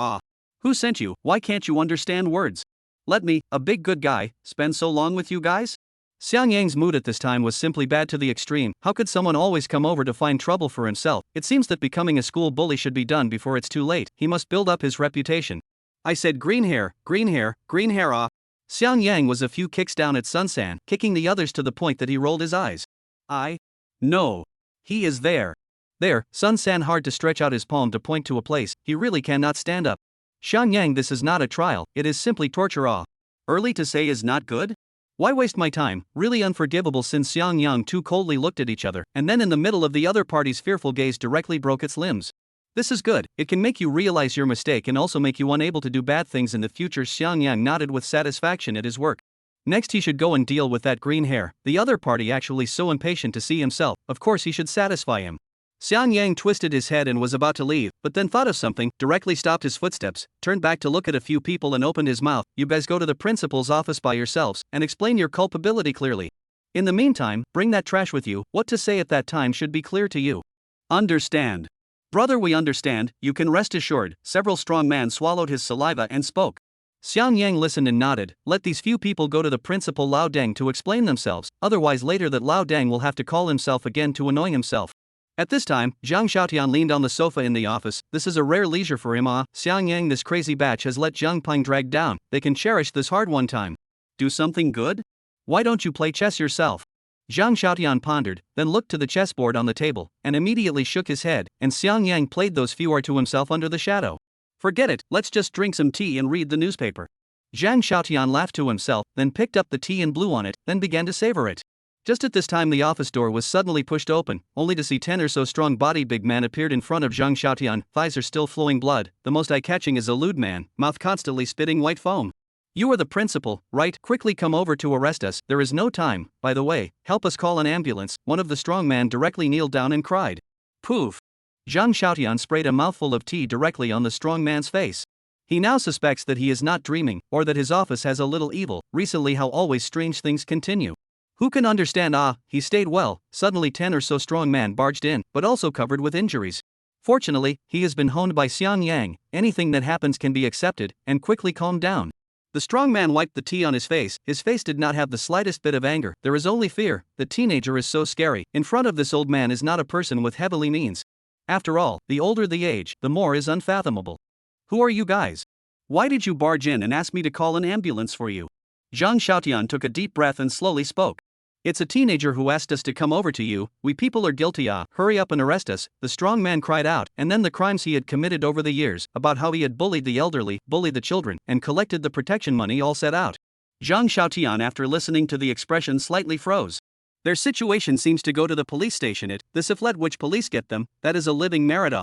Who sent you? Why can't you understand words? Let me, a big good guy, spend so long with you guys? Xiang Yang's mood at this time was simply bad to the extreme. How could someone always come over to find trouble for himself? It seems that becoming a school bully should be done before it's too late. He must build up his reputation. I said green hair, green hair, green hair. Xiang Yang was a few kicks down at Sun San, kicking the others to the point that he rolled his eyes. No. He is there. There, Sun San hard to stretch out his palm to point to a place. He really cannot stand up. Xiang Yang, this is not a trial, it is simply torture. Early to say is not good? Why waste my time? Really unforgivable. Since Xiang Yang too coldly looked at each other, and then in the middle of the other party's fearful gaze directly broke its limbs. This is good, it can make you realize your mistake and also make you unable to do bad things in the future. Xiang Yang nodded with satisfaction at his work. Next he should go and deal with that green hair. The other party actually so impatient to see himself, of course he should satisfy him. Xiang Yang twisted his head and was about to leave, but then thought of something, directly stopped his footsteps, turned back to look at a few people and opened his mouth. You guys go to the principal's office by yourselves, and explain your culpability clearly. In the meantime, bring that trash with you. What to say at that time should be clear to you. Understand. Brother, we understand, you can rest assured. Several strong men swallowed his saliva and spoke. Xiang Yang listened and nodded. Let these few people go to the principal Lao Deng to explain themselves, otherwise later that Lao Deng will have to call himself again to annoy himself. At this time, Zhang Xiaotian leaned on the sofa in the office. This is a rare leisure for him. Xiang Yang, this crazy batch has let Zhang Ping drag down. They can cherish this hard one time. Do something good? Why don't you play chess yourself? Zhang Xiaotian pondered, then looked to the chessboard on the table, and immediately shook his head, and Xiang Yang played those few hours to himself under the shadow. Forget it, let's just drink some tea and read the newspaper. Zhang Xiaotian laughed to himself, then picked up the tea and blew on it, then began to savor it. Just at this time the office door was suddenly pushed open, only to see 10 or so strong-bodied big men appeared in front of Zhang Xiaotian. Thighs are still flowing blood. The most eye-catching is a lewd man, mouth constantly spitting white foam. You are the principal, right? Quickly come over to arrest us. There is no time. By the way, help us call an ambulance. One of the strong men directly kneeled down and cried. Poof! Zhang Xiaotian sprayed a mouthful of tea directly on the strong man's face. He now suspects that he is not dreaming, or that his office has a little evil. Recently how always strange things continue. Who can understand? He stayed well. Suddenly 10 or so strong men barged in, but also covered with injuries. Fortunately, he has been honed by Xiang Yang. Anything that happens can be accepted, and quickly calmed down. The strong man wiped the tea on his face. His face did not have the slightest bit of anger. There is only fear. The teenager is so scary. In front of this old man is not a person with heavily means. After all, the older the age, the more is unfathomable. Who are you guys? Why did you barge in and ask me to call an ambulance for you? Zhang Xiaotian took a deep breath and slowly spoke. It's a teenager who asked us to come over to you. We people are guilty. Hurry up and arrest us. The strong man cried out, and then the crimes he had committed over the years, about how he had bullied the elderly, bullied the children, and collected the protection money all set out. Zhang Xiaotian, after listening to the expression, slightly froze. Their situation seems to go to the police station. This if let which police get them, that is a living merit.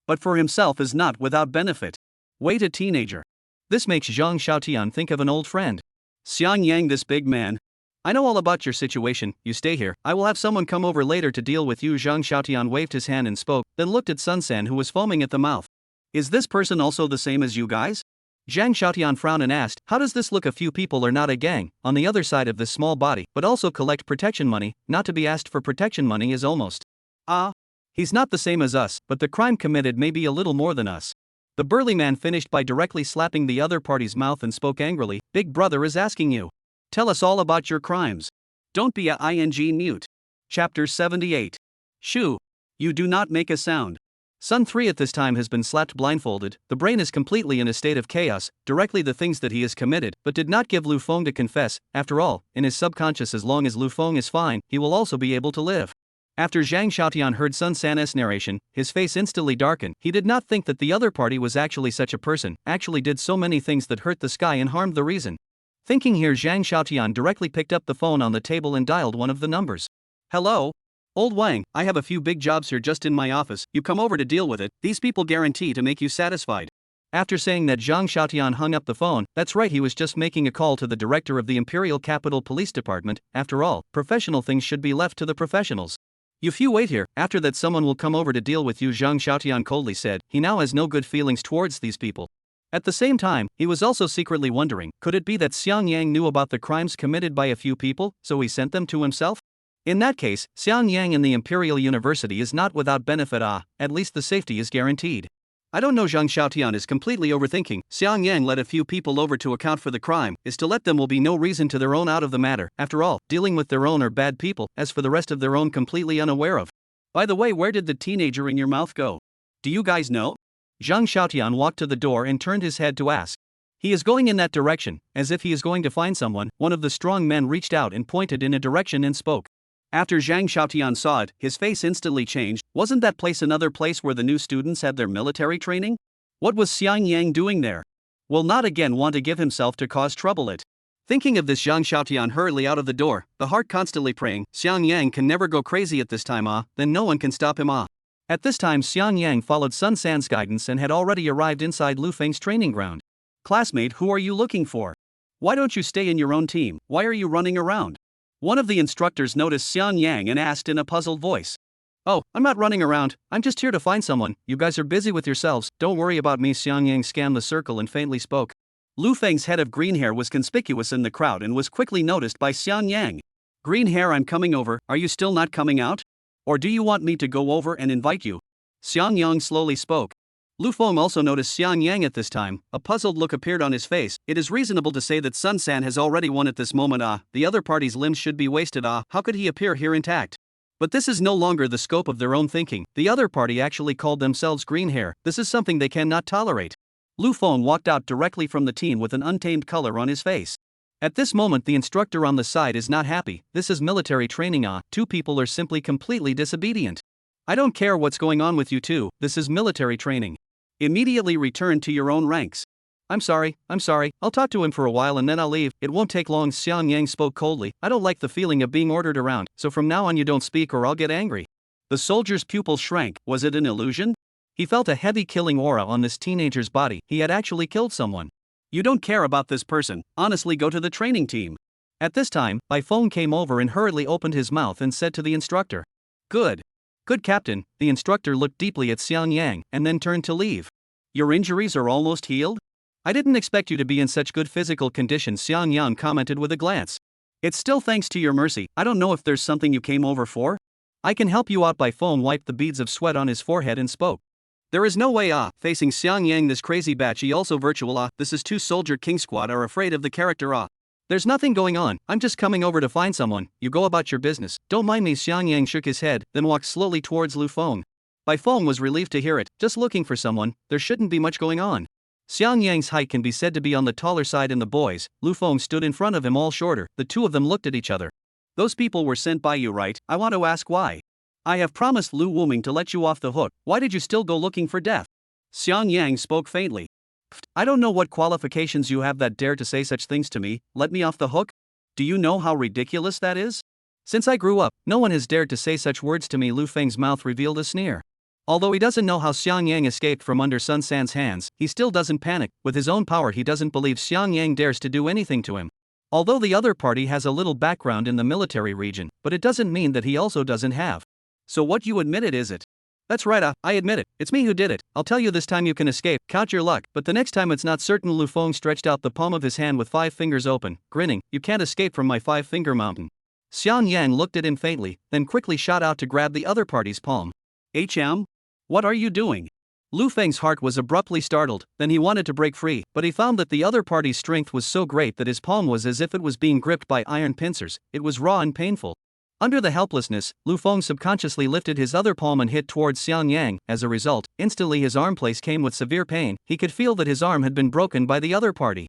But for himself is not without benefit. Wait, a teenager. This makes Zhang Xiaotian think of an old friend. Xiang Yang, this big man. I know all about your situation, you stay here. I will have someone come over later to deal with you. Zhang Xiaotian waved his hand and spoke, then looked at Sun San, who was foaming at the mouth. Is this person also the same as you guys? Zhang Xiaotian frowned and asked, how does this look? A few people are not a gang, on the other side of this small body, but also collect protection money. Not to be asked for protection money is almost. He's not the same as us, but the crime committed may be a little more than us. The burly man finished by directly slapping the other party's mouth and spoke angrily, Big brother is asking you. Tell us all about your crimes. Don't be a ing mute. Chapter 78. Shoo. You do not make a sound. Sun 3 at this time has been slapped blindfolded. The brain is completely in a state of chaos, directly the things that he has committed, but did not give Lu Feng to confess. After all, in his subconscious, as long as Lu Feng is fine, he will also be able to live. After Zhang Xiaotian heard Sun San's narration, his face instantly darkened. He did not think that the other party was actually such a person, actually did so many things that hurt the sky and harmed the reason. Thinking here, Zhang Xiaotian directly picked up the phone on the table and dialed one of the numbers. Hello? Old Wang, I have a few big jobs here just in my office. You come over to deal with it. These people guarantee to make you satisfied. After saying that, Zhang Xiaotian hung up the phone. That's right, he was just making a call to the director of the Imperial Capital Police Department. After all, professional things should be left to the professionals. If you wait here, after that someone will come over to deal with you, Zhang Xiaotian coldly said. He now has no good feelings towards these people. At the same time, he was also secretly wondering, could it be that Xiang Yang knew about the crimes committed by a few people, so he sent them to himself? In that case, Xiang Yang in the Imperial University is not without benefit. At least the safety is guaranteed. I don't know, Zhang Xiaotian is completely overthinking. Xiang Yang let a few people over to account for the crime, is to let them will be no reason to their own out of the matter. After all, dealing with their own are bad people, as for the rest of their own completely unaware of. By the way, where did the teenager in your mouth go? Do you guys know? Zhang Xiaotian walked to the door and turned his head to ask. He is going in that direction, as if he is going to find someone. One of the strong men reached out and pointed in a direction and spoke. After Zhang Xiaotian saw it, his face instantly changed. Wasn't that place another place where the new students had their military training? What was Xiang Yang doing there? Will not again want to give himself to cause trouble it. Thinking of this, Zhang Xiaotian hurriedly out of the door, the heart constantly praying, Xiang Yang can never go crazy at this time, then no one can stop him. At this time, Xiang Yang followed Sun San's guidance and had already arrived inside Lu Feng's training ground. Classmate, who are you looking for? Why don't you stay in your own team? Why are you running around? One of the instructors noticed Xiang Yang and asked in a puzzled voice. Oh, I'm not running around, I'm just here to find someone. You guys are busy with yourselves, don't worry about me. Xiang Yang scanned the circle and faintly spoke. Lu Feng's head of green hair was conspicuous in the crowd and was quickly noticed by Xiang Yang. Green hair, I'm coming over. Are you still not coming out? Or do you want me to go over and invite you? Xiang Yang slowly spoke. Lu Feng also noticed Xiang Yang at this time. A puzzled look appeared on his face. It is reasonable to say that Sun San has already won at this moment. The other party's limbs should be wasted. How could he appear here intact? But this is no longer the scope of their own thinking. The other party actually called themselves green hair. This is something they cannot tolerate. Lu Feng walked out directly from the team with an untamed color on his face. At this moment, the instructor on the side is not happy. This is military training. Two people are simply completely disobedient. I don't care what's going on with you two, this is military training. Immediately return to your own ranks. I'm sorry, I'll talk to him for a while and then I'll leave. It won't take long. Xiang Yang spoke coldly. I don't like the feeling of being ordered around, so from now on you don't speak or I'll get angry. The soldier's pupil shrank. Was it an illusion? He felt a heavy killing aura on this teenager's body. He had actually killed someone. You don't care about this person, honestly go to the training team. At this time, Bai Feng came over and hurriedly opened his mouth and said to the instructor. Good, Captain. The instructor looked deeply at Xiang Yang and then turned to leave. Your injuries are almost healed? I didn't expect you to be in such good physical condition, Xiang Yang commented with a glance. It's still thanks to your mercy. I don't know if there's something you came over for? I can help you out. Bai Feng wiped the beads of sweat on his forehead and spoke. There is no way. Facing Xiang Yang, this crazy batch, he also virtual. This is two soldier king squad are afraid of the character. There's nothing going on, I'm just coming over to find someone. You go about your business, don't mind me. Xiang Yang shook his head, then walked slowly towards Lu Feng. Bai Feng was relieved to hear it. Just looking for someone, there shouldn't be much going on. Xiang Yang's height can be said to be on the taller side in the boys. Lu Feng stood in front of him, all shorter. The two of them looked at each other. Those people were sent by you, right? I want to ask why. I have promised Lu Wuming to let you off the hook. Why did you still go looking for death? Xiang Yang spoke faintly. I don't know what qualifications you have that dare to say such things to me. Let me off the hook? Do you know how ridiculous that is? Since I grew up, no one has dared to say such words to me. Lu Feng's mouth revealed a sneer. Although he doesn't know how Xiang Yang escaped from under Sun San's hands, he still doesn't panic. With his own power, he doesn't believe Xiang Yang dares to do anything to him. Although the other party has a little background in the military region, but it doesn't mean that he also doesn't have. So what you admit it, is it? That's right, I admit it. It's me who did it. I'll tell you, this time you can escape, count your luck, but the next time it's not certain. Lu Feng stretched out the palm of his hand with 5 fingers open, grinning. You can't escape from my 5-finger mountain. Xiang Yang looked at him faintly, then quickly shot out to grab the other party's palm. What are you doing? Lu Feng's heart was abruptly startled, then he wanted to break free, but he found that the other party's strength was so great that his palm was as if it was being gripped by iron pincers. It was raw and painful. Under the helplessness, Lu Feng subconsciously lifted his other palm and hit towards Xiang Yang. As a result, instantly his arm place came with severe pain. He could feel that his arm had been broken by the other party.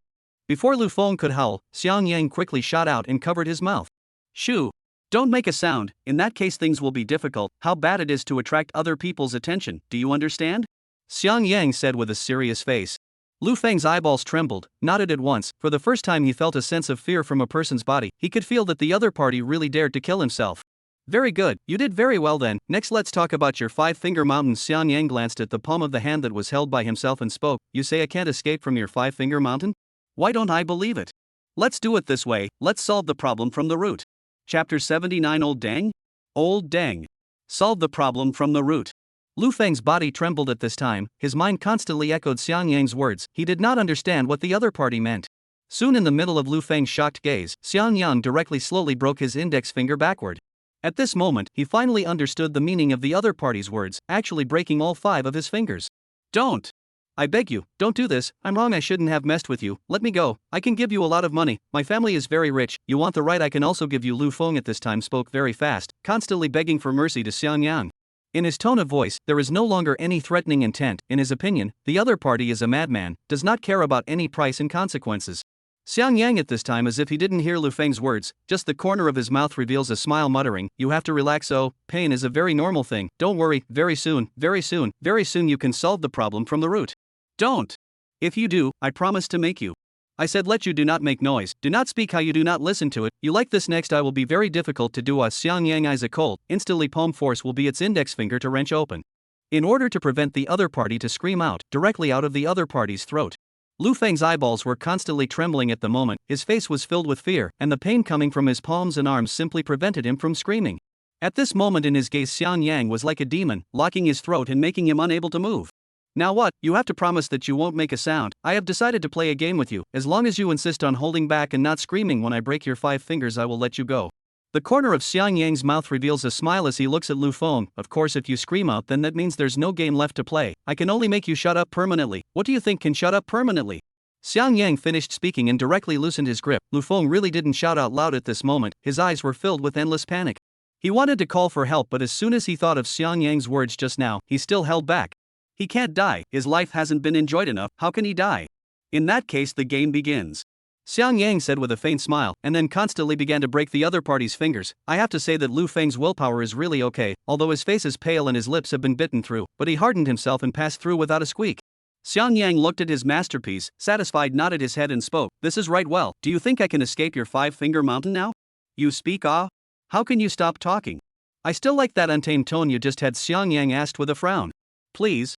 Before Lu Feng could howl, Xiang Yang quickly shot out and covered his mouth. Shoo! Don't make a sound, in that case things will be difficult. How bad it is to attract other people's attention, do you understand? Xiang Yang said with a serious face. Lu Feng's eyeballs trembled, nodded at once. For the first time he felt a sense of fear from a person's body. He could feel that the other party really dared to kill himself. Very good, you did very well then. Next let's talk about your 5-finger mountain. Xiang Yang glanced at the palm of the hand that was held by himself and spoke. You say I can't escape from your 5-finger mountain? Why don't I believe it? Let's do it this way, let's solve the problem from the root. Chapter 79. Old Deng? Old Deng. Solve the problem from the root. Lu Feng's body trembled at this time. His mind constantly echoed Xiang Yang's words. He did not understand what the other party meant. Soon, in the middle of Lu Feng's shocked gaze, Xiang Yang directly slowly broke his index finger backward. At this moment, he finally understood the meaning of the other party's words, actually breaking all 5 of his fingers. Don't! I beg you, don't do this. I'm wrong, I shouldn't have messed with you. Let me go. I can give you a lot of money. My family is very rich. You want the right, I can also give you. Lu Feng at this time spoke very fast, constantly begging for mercy to Xiang Yang. In his tone of voice, there is no longer any threatening intent. In his opinion, the other party is a madman, does not care about any price and consequences. Xiang Yang at this time, as if he didn't hear Lu Feng's words, just the corner of his mouth reveals a smile, muttering, you have to relax. Oh, pain is a very normal thing. Don't worry, very soon you can solve the problem from the root. Don't! If you do, I promise to make you. I said let you do not make noise, do not speak, how you do not listen to it. You like this next I will be very difficult to do. Xiang Yang eyes a cold, instantly palm force will be its index finger to wrench open. In order to prevent the other party to scream out, directly out of the other party's throat. Lu Feng's eyeballs were constantly trembling at the moment, his face was filled with fear, and the pain coming from his palms and arms simply prevented him from screaming. At this moment in his gaze, Xiang Yang was like a demon, locking his throat and making him unable to move. Now what? You have to promise that you won't make a sound. I have decided to play a game with you. As long as you insist on holding back and not screaming when I break your 5 fingers, I will let you go. The corner of Xiang Yang's mouth reveals a smile as he looks at Lu Feng. Of course, if you scream out, then that means there's no game left to play. I can only make you shut up permanently. What do you think can shut up permanently? Xiang Yang finished speaking and directly loosened his grip. Lu Feng really didn't shout out loud at this moment. His eyes were filled with endless panic. He wanted to call for help, but as soon as he thought of Xiang Yang's words just now, he still held back. He can't die, his life hasn't been enjoyed enough, how can he die? In that case the game begins. Xiang Yang said with a faint smile, and then constantly began to break the other party's fingers. I have to say that Lu Feng's willpower is really okay, although his face is pale and his lips have been bitten through, but he hardened himself and passed through without a squeak. Xiang Yang looked at his masterpiece, satisfied, nodded his head and spoke, this is right well, do you think I can escape your 5-finger mountain now? You speak, ah? How can you stop talking? I still like that untamed tone you just had, Xiang Yang asked with a frown. Please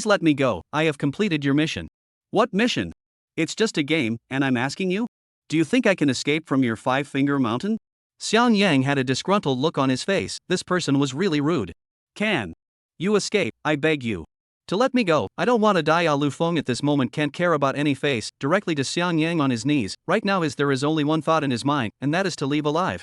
let me go, I have completed your mission. What mission? It's just a game, and I'm asking you? Do you think I can escape from your 5-finger mountain? Xiang Yang had a disgruntled look on his face, this person was really rude. Can you escape, I beg you? To let me go, I don't want to die. Lu Feng at this moment can't care about any face, directly to Xiang Yang on his knees. Right now there is only one thought in his mind, and that is to leave alive.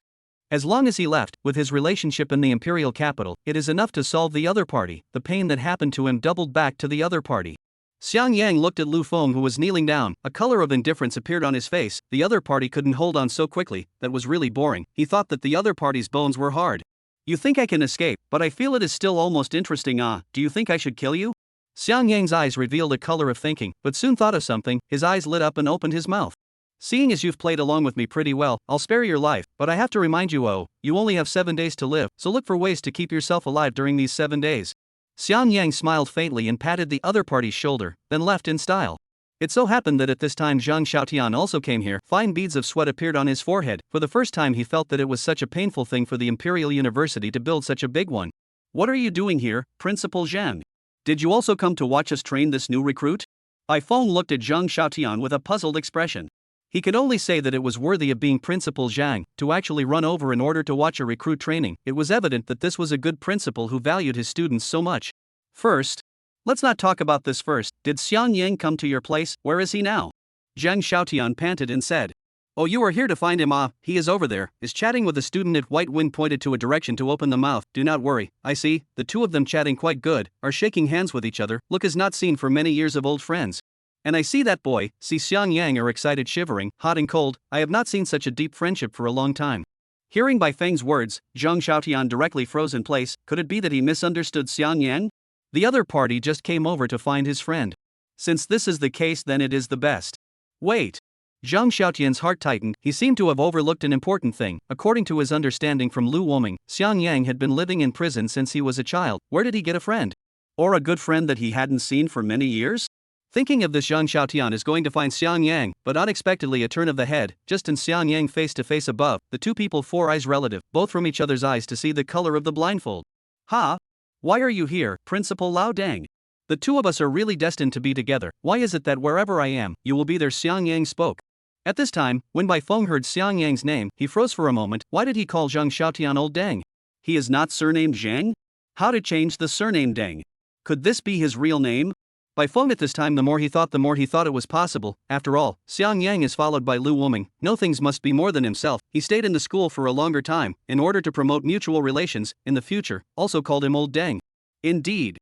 As long as he left, with his relationship in the imperial capital, it is enough to solve the other party. The pain that happened to him doubled back to the other party. Xiang Yang looked at Lu Feng, who was kneeling down. A color of indifference appeared on his face. The other party couldn't hold on so quickly, that was really boring. He thought that the other party's bones were hard. You think I can escape, but I feel it is still almost interesting. Do you think I should kill you? Xiang Yang's eyes revealed a color of thinking, but soon thought of something. His eyes lit up and opened his mouth. Seeing as you've played along with me pretty well, I'll spare your life, but I have to remind you, you only have 7 days to live, so look for ways to keep yourself alive during these 7 days. Xiang Yang smiled faintly and patted the other party's shoulder, then left in style. It so happened that at this time Zhang Xiaotian also came here. Fine beads of sweat appeared on his forehead. For the first time he felt that it was such a painful thing for the Imperial University to build such a big one. What are you doing here, Principal Zhang? Did you also come to watch us train this new recruit? Bai Feng looked at Zhang Xiaotian with a puzzled expression. He could only say that it was worthy of being Principal Zhang to actually run over in order to watch a recruit training. It was evident that this was a good principal who valued his students so much. First, let's not talk about this first. Did Xiang Yang come to your place? Where is he now? Zhang Xiaotian panted and said. Oh, you are here to find him. He is over there, is chatting with a student at White Wind pointed to a direction to open the mouth. Do not worry, I see, the two of them chatting quite good, are shaking hands with each other, look as not seen for many years of old friends. And I see that boy, see Xiang Yang are excited shivering, hot and cold, I have not seen such a deep friendship for a long time. Hearing Bai Feng's words, Zhang Xiaotian directly froze in place. Could it be that he misunderstood Xiang Yang? The other party just came over to find his friend. Since this is the case, then it is the best. Wait. Zhang Xiaotian's heart tightened. He seemed to have overlooked an important thing. According to his understanding from Lu Woming, Xiang Yang had been living in prison since he was a child. Where did he get a friend? Or a good friend that he hadn't seen for many years? Thinking of this, Zhang Xiaotian is going to find Xiang Yang, but unexpectedly a turn of the head, just in Xiang Yang face to face above, the two people 4 eyes relative, both from each other's eyes to see the color of the blindfold. Ha! Why are you here, Principal Lao Dang? The two of us are really destined to be together. Why is it that wherever I am, you will be there? Xiang Yang spoke. At this time, when Bai Feng heard Xiang Yang's name, he froze for a moment. Why did he call Zhang Xiaotian Old Dang? He is not surnamed Zhang? How to change the surname Dang? Could this be his real name? Bai Feng at this time, the more he thought it was possible. After all, Xiang Yang is followed by Lu Woming. No, things must be more than himself. He stayed in the school for a longer time, in order to promote mutual relations, in the future, also called him Old Dang. Indeed,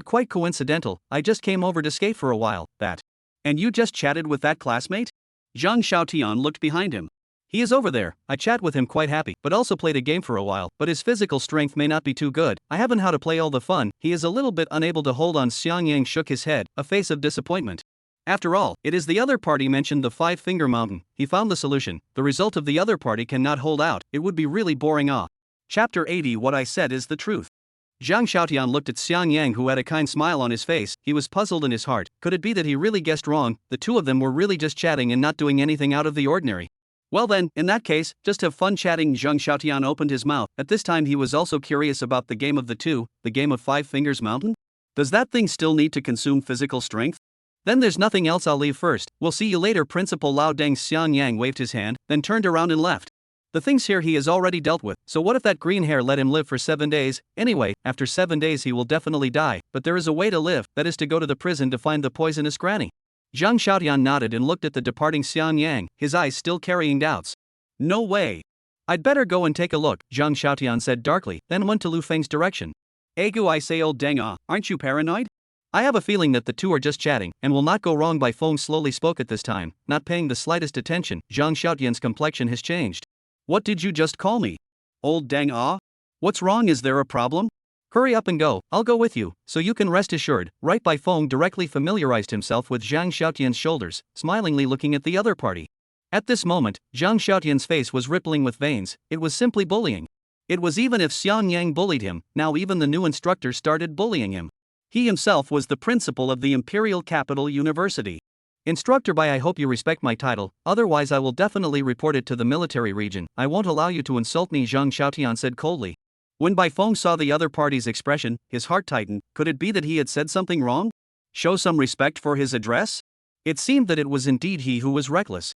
quite coincidental. I just came over to skate for a while, that. And you just chatted with that classmate? Zhang Xiaotian looked behind him. He is over there. I chat with him quite happy, but also played a game for a while, but his physical strength may not be too good. I haven't how to play all the fun. He is a little bit unable to hold on. Xiang Yang shook his head, a face of disappointment. After all, it is the other party mentioned the 5-finger mountain. He found the solution. The result of the other party cannot hold out. It would be really boring. Chapter 80. What I said is the truth. Zhang Xiaotian looked at Xiang Yang, who had a kind smile on his face. He was puzzled in his heart. Could it be that he really guessed wrong? The two of them were really just chatting and not doing anything out of the ordinary. Well then, in that case, just have fun chatting. Zhang Xiaotian opened his mouth. At this time he was also curious about the game of the two, the game of 5 Fingers Mountain? Does that thing still need to consume physical strength? Then there's nothing else. I'll leave first. We'll see you later, Principal Lao Dang. Xiang Yang waved his hand, then turned around and left. The things here he has already dealt with, so what if that green hair let him live for 7 days? Anyway, after 7 days he will definitely die, but there is a way to live, that is to go to the prison to find the poisonous granny. Zhang Xiaotian nodded and looked at the departing Xiang Yang, his eyes still carrying doubts. No way. I'd better go and take a look, Zhang Xiaotian said darkly, then went to Lu Feng's direction. Egu, I say, Old Dang, aren't you paranoid? I have a feeling that the two are just chatting, and will not go wrong. Bai Feng slowly spoke at this time, not paying the slightest attention. Zhang Xiaotian's complexion has changed. What did you just call me? Old Dang? What's wrong? Is there a problem? Hurry up and go, I'll go with you, so you can rest assured. Right? Bai Feng directly familiarized himself with Zhang Xiaotian's shoulders, smilingly looking at the other party. At this moment, Zhang Xiaotian's face was rippling with veins. It was simply bullying. It was even if Xiang Yang bullied him, now even the new instructor started bullying him. He himself was the principal of the Imperial Capital University. Instructor Bai, I hope you respect my title, otherwise I will definitely report it to the military region. I won't allow you to insult me, Zhang Xiaotian said coldly. When Bai Feng saw the other party's expression, his heart tightened. Could it be that he had said something wrong? Show some respect for his address? It seemed that it was indeed he who was reckless.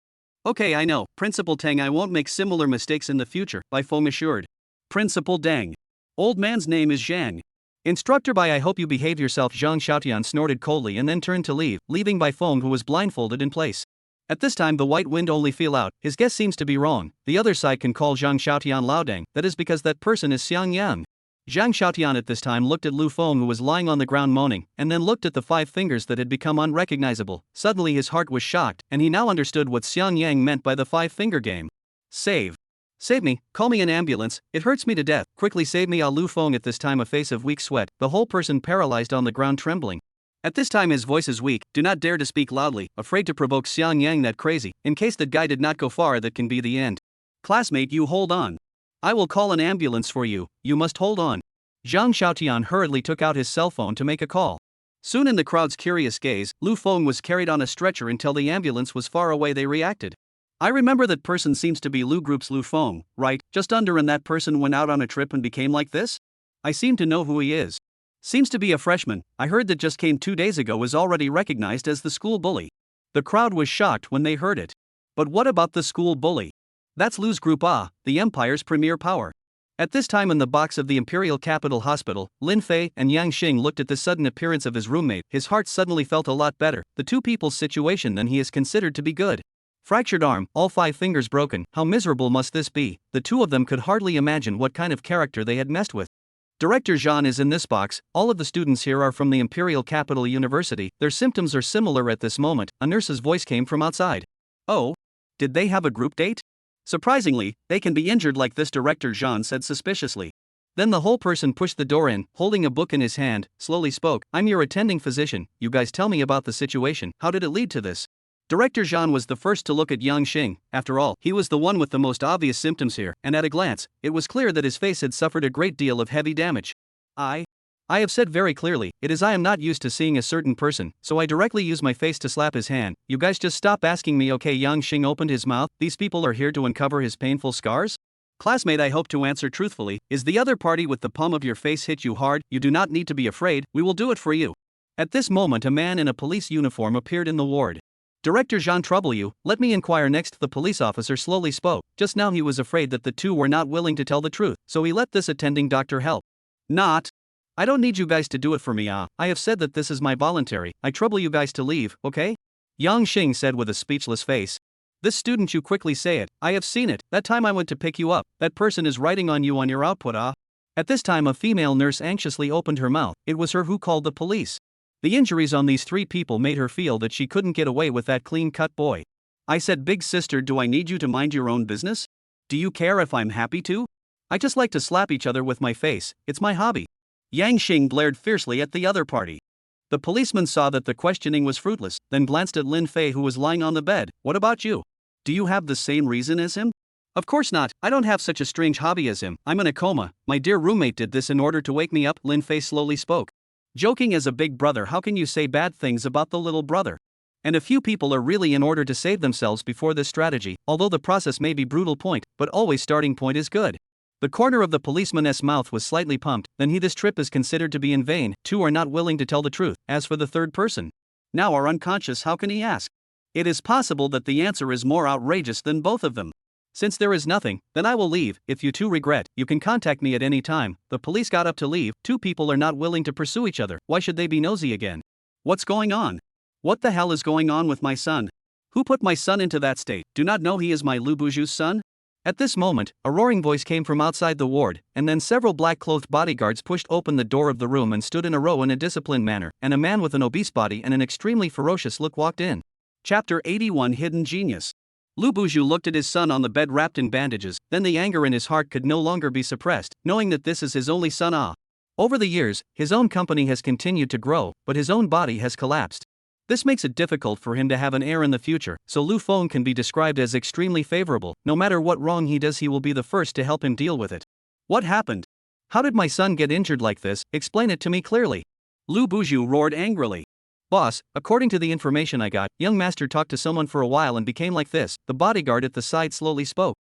Okay, I know, Principal Tang, I won't make similar mistakes in the future, Bai Feng assured. Principal Dang. Old man's name is Zhang. Instructor Bai, I hope you behave yourself, Zhang Xiaotian snorted coldly and then turned to leave, leaving Bai Feng, who was blindfolded, in place. At this time the white wind only feel out. His guess seems to be wrong. The other side can call Zhang Xiaotian Laodang, that is because that person is Xiang Yang. Zhang Xiaotian at this time looked at Lu Feng, who was lying on the ground moaning, and then looked at the 5 fingers that had become unrecognizable. Suddenly his heart was shocked, and he now understood what Xiang Yang meant by the 5-finger game. Save. Save me, call me an ambulance, it hurts me to death, quickly save me. Lu Feng at this time a face of weak sweat, the whole person paralyzed on the ground trembling. At this time his voice is weak, do not dare to speak loudly, afraid to provoke Xiang Yang that crazy, in case that guy did not go far that can be the end. Classmate, you hold on. I will call an ambulance for you, you must hold on. Zhang Xiaotian hurriedly took out his cell phone to make a call. Soon in the crowd's curious gaze, Lu Feng was carried on a stretcher until the ambulance was far away. They reacted. I remember that person seems to be Lu Group's Lu Feng, right? Just under, and that person went out on a trip and became like this? I seem to know who he is. Seems to be a freshman. I heard that just came 2 days ago was already recognized as the school bully. The crowd was shocked when they heard it. But what about the school bully? That's Lu's Group A, the Empire's premier power. At this time in the box of the Imperial Capital Hospital, Lin Fei and Yang Xing looked at the sudden appearance of his roommate. His heart suddenly felt a lot better. The two people's situation then he is considered to be good. Fractured arm, all 5 fingers broken, how miserable must this be? The two of them could hardly imagine what kind of character they had messed with. Director Zhan is in this box. All of the students here are from the Imperial Capital University. Their symptoms are similar at this moment. A nurse's voice came from outside. Oh? Did they have a group date? Surprisingly, they can be injured like this, Director Zhan said suspiciously. Then the whole person pushed the door in, holding a book in his hand, slowly spoke. I'm your attending physician. You guys tell me about the situation. How did it lead to this? Director Zhan was the first to look at Yang Xing. After all, he was the one with the most obvious symptoms here, and at a glance, it was clear that his face had suffered a great deal of heavy damage. I have said very clearly, it is I am not used to seeing a certain person, so I directly use my face to slap his hand. You guys just stop asking me, okay? Yang Xing opened his mouth. These people are here to uncover his painful scars? Classmate, I hope to answer truthfully. Is the other party with the palm of your face hit you hard? You do not need to be afraid, we will do it for you. At this moment a man in a police uniform appeared in the ward. Director Zhan, trouble you, let me inquire next. The police officer slowly spoke. Just now he was afraid that the two were not willing to tell the truth, so he let this attending doctor help. I don't need you guys to do it for me. I have said that this is my voluntary. I trouble you guys to leave, okay? Yang Xing said with a speechless face. This student, you quickly say it. I have seen it. That time I went to pick you up. That person is writing on you on your output. At this time a female nurse anxiously opened her mouth. It was her who called the police. The injuries on these 3 people made her feel that she couldn't get away with that clean-cut boy. I said, big sister, do I need you to mind your own business? Do you care if I'm happy to? I just like to slap each other with my face. It's my hobby. Yang Xing glared fiercely at the other party. The policeman saw that the questioning was fruitless, then glanced at Lin Fei, who was lying on the bed. What about you? Do you have the same reason as him? Of course not. I don't have such a strange hobby as him. I'm in a coma. My dear roommate did this in order to wake me up, Lin Fei slowly spoke. Joking as a big brother, how can you say bad things about the little brother? And a few people are really in order to save themselves before this strategy, although the process may be brutal point, but always starting point is good. The corner of the policeman's mouth was slightly pumped. Then this trip is considered to be in vain. 2 are not willing to tell the truth. As for the third person, now are unconscious. How can he ask? It is possible that the answer is more outrageous than both of them. Since there is nothing, then I will leave. If you two regret, you can contact me at any time. The police got up to leave. 2 people are not willing to pursue each other. Why should they be nosy again? What's going on? What the hell is going on with my son? Who put my son into that state? Do not know he is my Lu Buju's son? At this moment, a roaring voice came from outside the ward, and then several black-clothed bodyguards pushed open the door of the room and stood in a row in a disciplined manner, and a man with an obese body and an extremely ferocious look walked in. Chapter 81, Hidden Genius. Lu Buju looked at his son on the bed wrapped in bandages, then the anger in his heart could no longer be suppressed, knowing that this is his only son. Over the years, his own company has continued to grow, but his own body has collapsed. This makes it difficult for him to have an heir in the future, so Lu Feng can be described as extremely favorable. No matter what wrong he does, he will be the first to help him deal with it. What happened? How did my son get injured like this? Explain it to me clearly. Lu Buju roared angrily. Boss, according to the information I got, young master talked to someone for a while and became like this. The bodyguard at the side slowly spoke.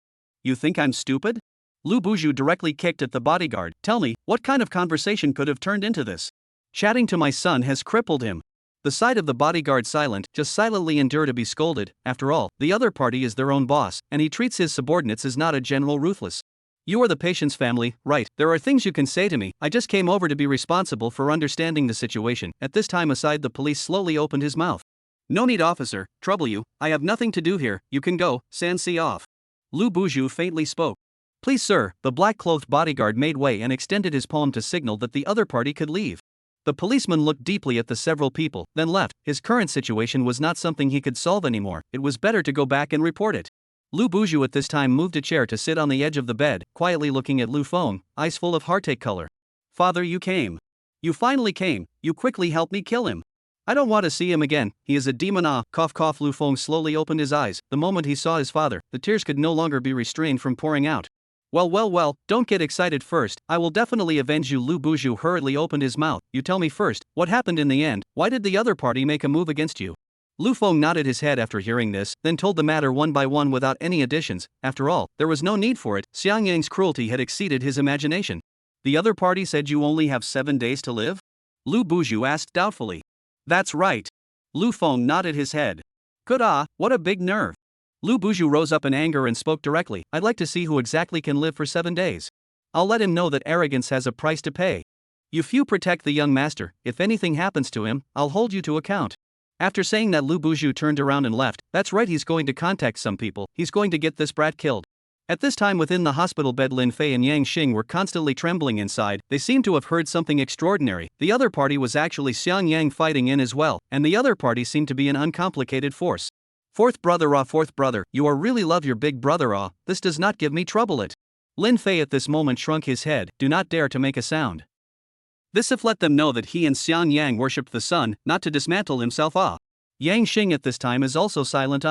You think I'm stupid? Lu Buju directly kicked at the bodyguard. Tell me, what kind of conversation could have turned into this? Chatting to my son has crippled him. The side of the bodyguard silent, just silently endure to be scolded. After all, the other party is their own boss, and he treats his subordinates as not a general ruthless. You are the patient's family, right? There are things you can say to me. I just came over to be responsible for understanding the situation. At this time aside, the police slowly opened his mouth. No need, officer, trouble you. I have nothing to do here. You can go, Sansi off. Lu Buju faintly spoke. Please sir, the black-clothed bodyguard made way and extended his palm to signal that the other party could leave. The policeman looked deeply at the several people, then left. His current situation was not something he could solve anymore. It was better to go back and report it. Lu Buju at this time moved a chair to sit on the edge of the bed, quietly looking at Lu Feng, eyes full of heartache color. Father, you came. You finally came. You quickly helped me kill him. I don't want to see him again. He is a demon. Cough cough. Lu Feng slowly opened his eyes. The moment he saw his father, the tears could no longer be restrained from pouring out. Well, don't get excited first. I will definitely avenge you. Lu Buju hurriedly opened his mouth. You tell me first, what happened in the end? Why did the other party make a move against you? Lu Feng nodded his head after hearing this, then told the matter one by one without any additions. After all, there was no need for it. Xiang Yang's cruelty had exceeded his imagination. The other party said you only have 7 days to live? Lu Buju asked doubtfully. That's right. Lu Feng nodded his head. Good what a big nerve. Lu Buju rose up in anger and spoke directly. I'd like to see who exactly can live for 7 days. I'll let him know that arrogance has a price to pay. You few protect the young master. If anything happens to him, I'll hold you to account. After saying that, Lu Buju turned around and left. That's right, he's going to contact some people. He's going to get this brat killed. At this time within the hospital bed, Lin Fei and Yang Xing were constantly trembling inside. They seemed to have heard something extraordinary. The other party was actually Xiang Yang fighting in as well, and the other party seemed to be an uncomplicated force. Fourth brother, you are really love your big brother this does not give me trouble it. Lin Fei at this moment shrunk his head, do not dare to make a sound. This if let them know that he and Xiang Yang worshipped the sun, not to dismantle himself Yang Xing at this time is also silent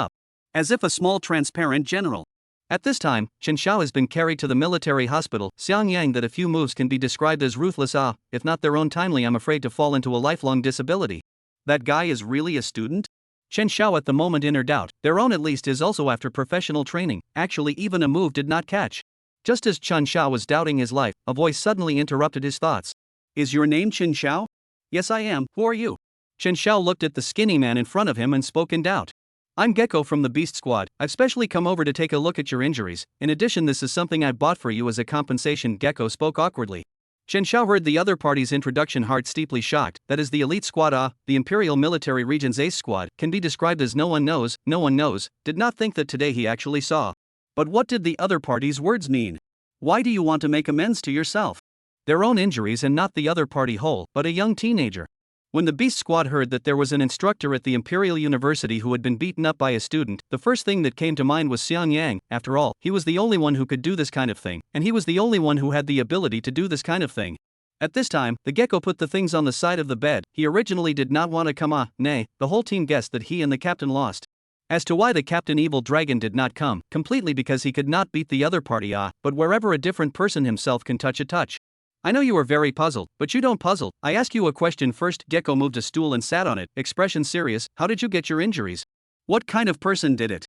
as if a small transparent general. At this time, Chen Xiao has been carried to the military hospital. Xiang Yang that a few moves can be described as ruthless if not their own timely, I'm afraid to fall into a lifelong disability. That guy is really a student? Chen Xiao at the moment in her doubt, their own at least is also after professional training, actually even a move did not catch. Just as Chen Xiao was doubting his life, a voice suddenly interrupted his thoughts. Is your name Chen Xiao? Yes I am, who are you? Chen Xiao looked at the skinny man in front of him and spoke in doubt. I'm Gecko from the Beast Squad. I've specially come over to take a look at your injuries. In addition, this is something I bought for you as a compensation. Gecko spoke awkwardly. Chen Xiao heard the other party's introduction, heart steeply shocked. That is the elite squad the Imperial Military Region's ace squad, can be described as no one knows, did not think that today he actually saw. But what did the other party's words mean? Why do you want to make amends to yourself? Their own injuries and not the other party whole, but a young teenager. When the Beast Squad heard that there was an instructor at the Imperial University who had been beaten up by a student, the first thing that came to mind was Xiang Yang. After all, he was the only one who could do this kind of thing, and he was the only one who had the ability to do this kind of thing. At this time, the gecko put the things on the side of the bed. He originally did not want to come nay, the whole team guessed that he and the captain lost. As to why the captain evil dragon did not come, completely because he could not beat the other party but wherever a different person himself can touch a touch. I know you are very puzzled, but you don't puzzle. I ask you a question first. Gecko moved a stool and sat on it, expression serious. How did you get your injuries? What kind of person did it?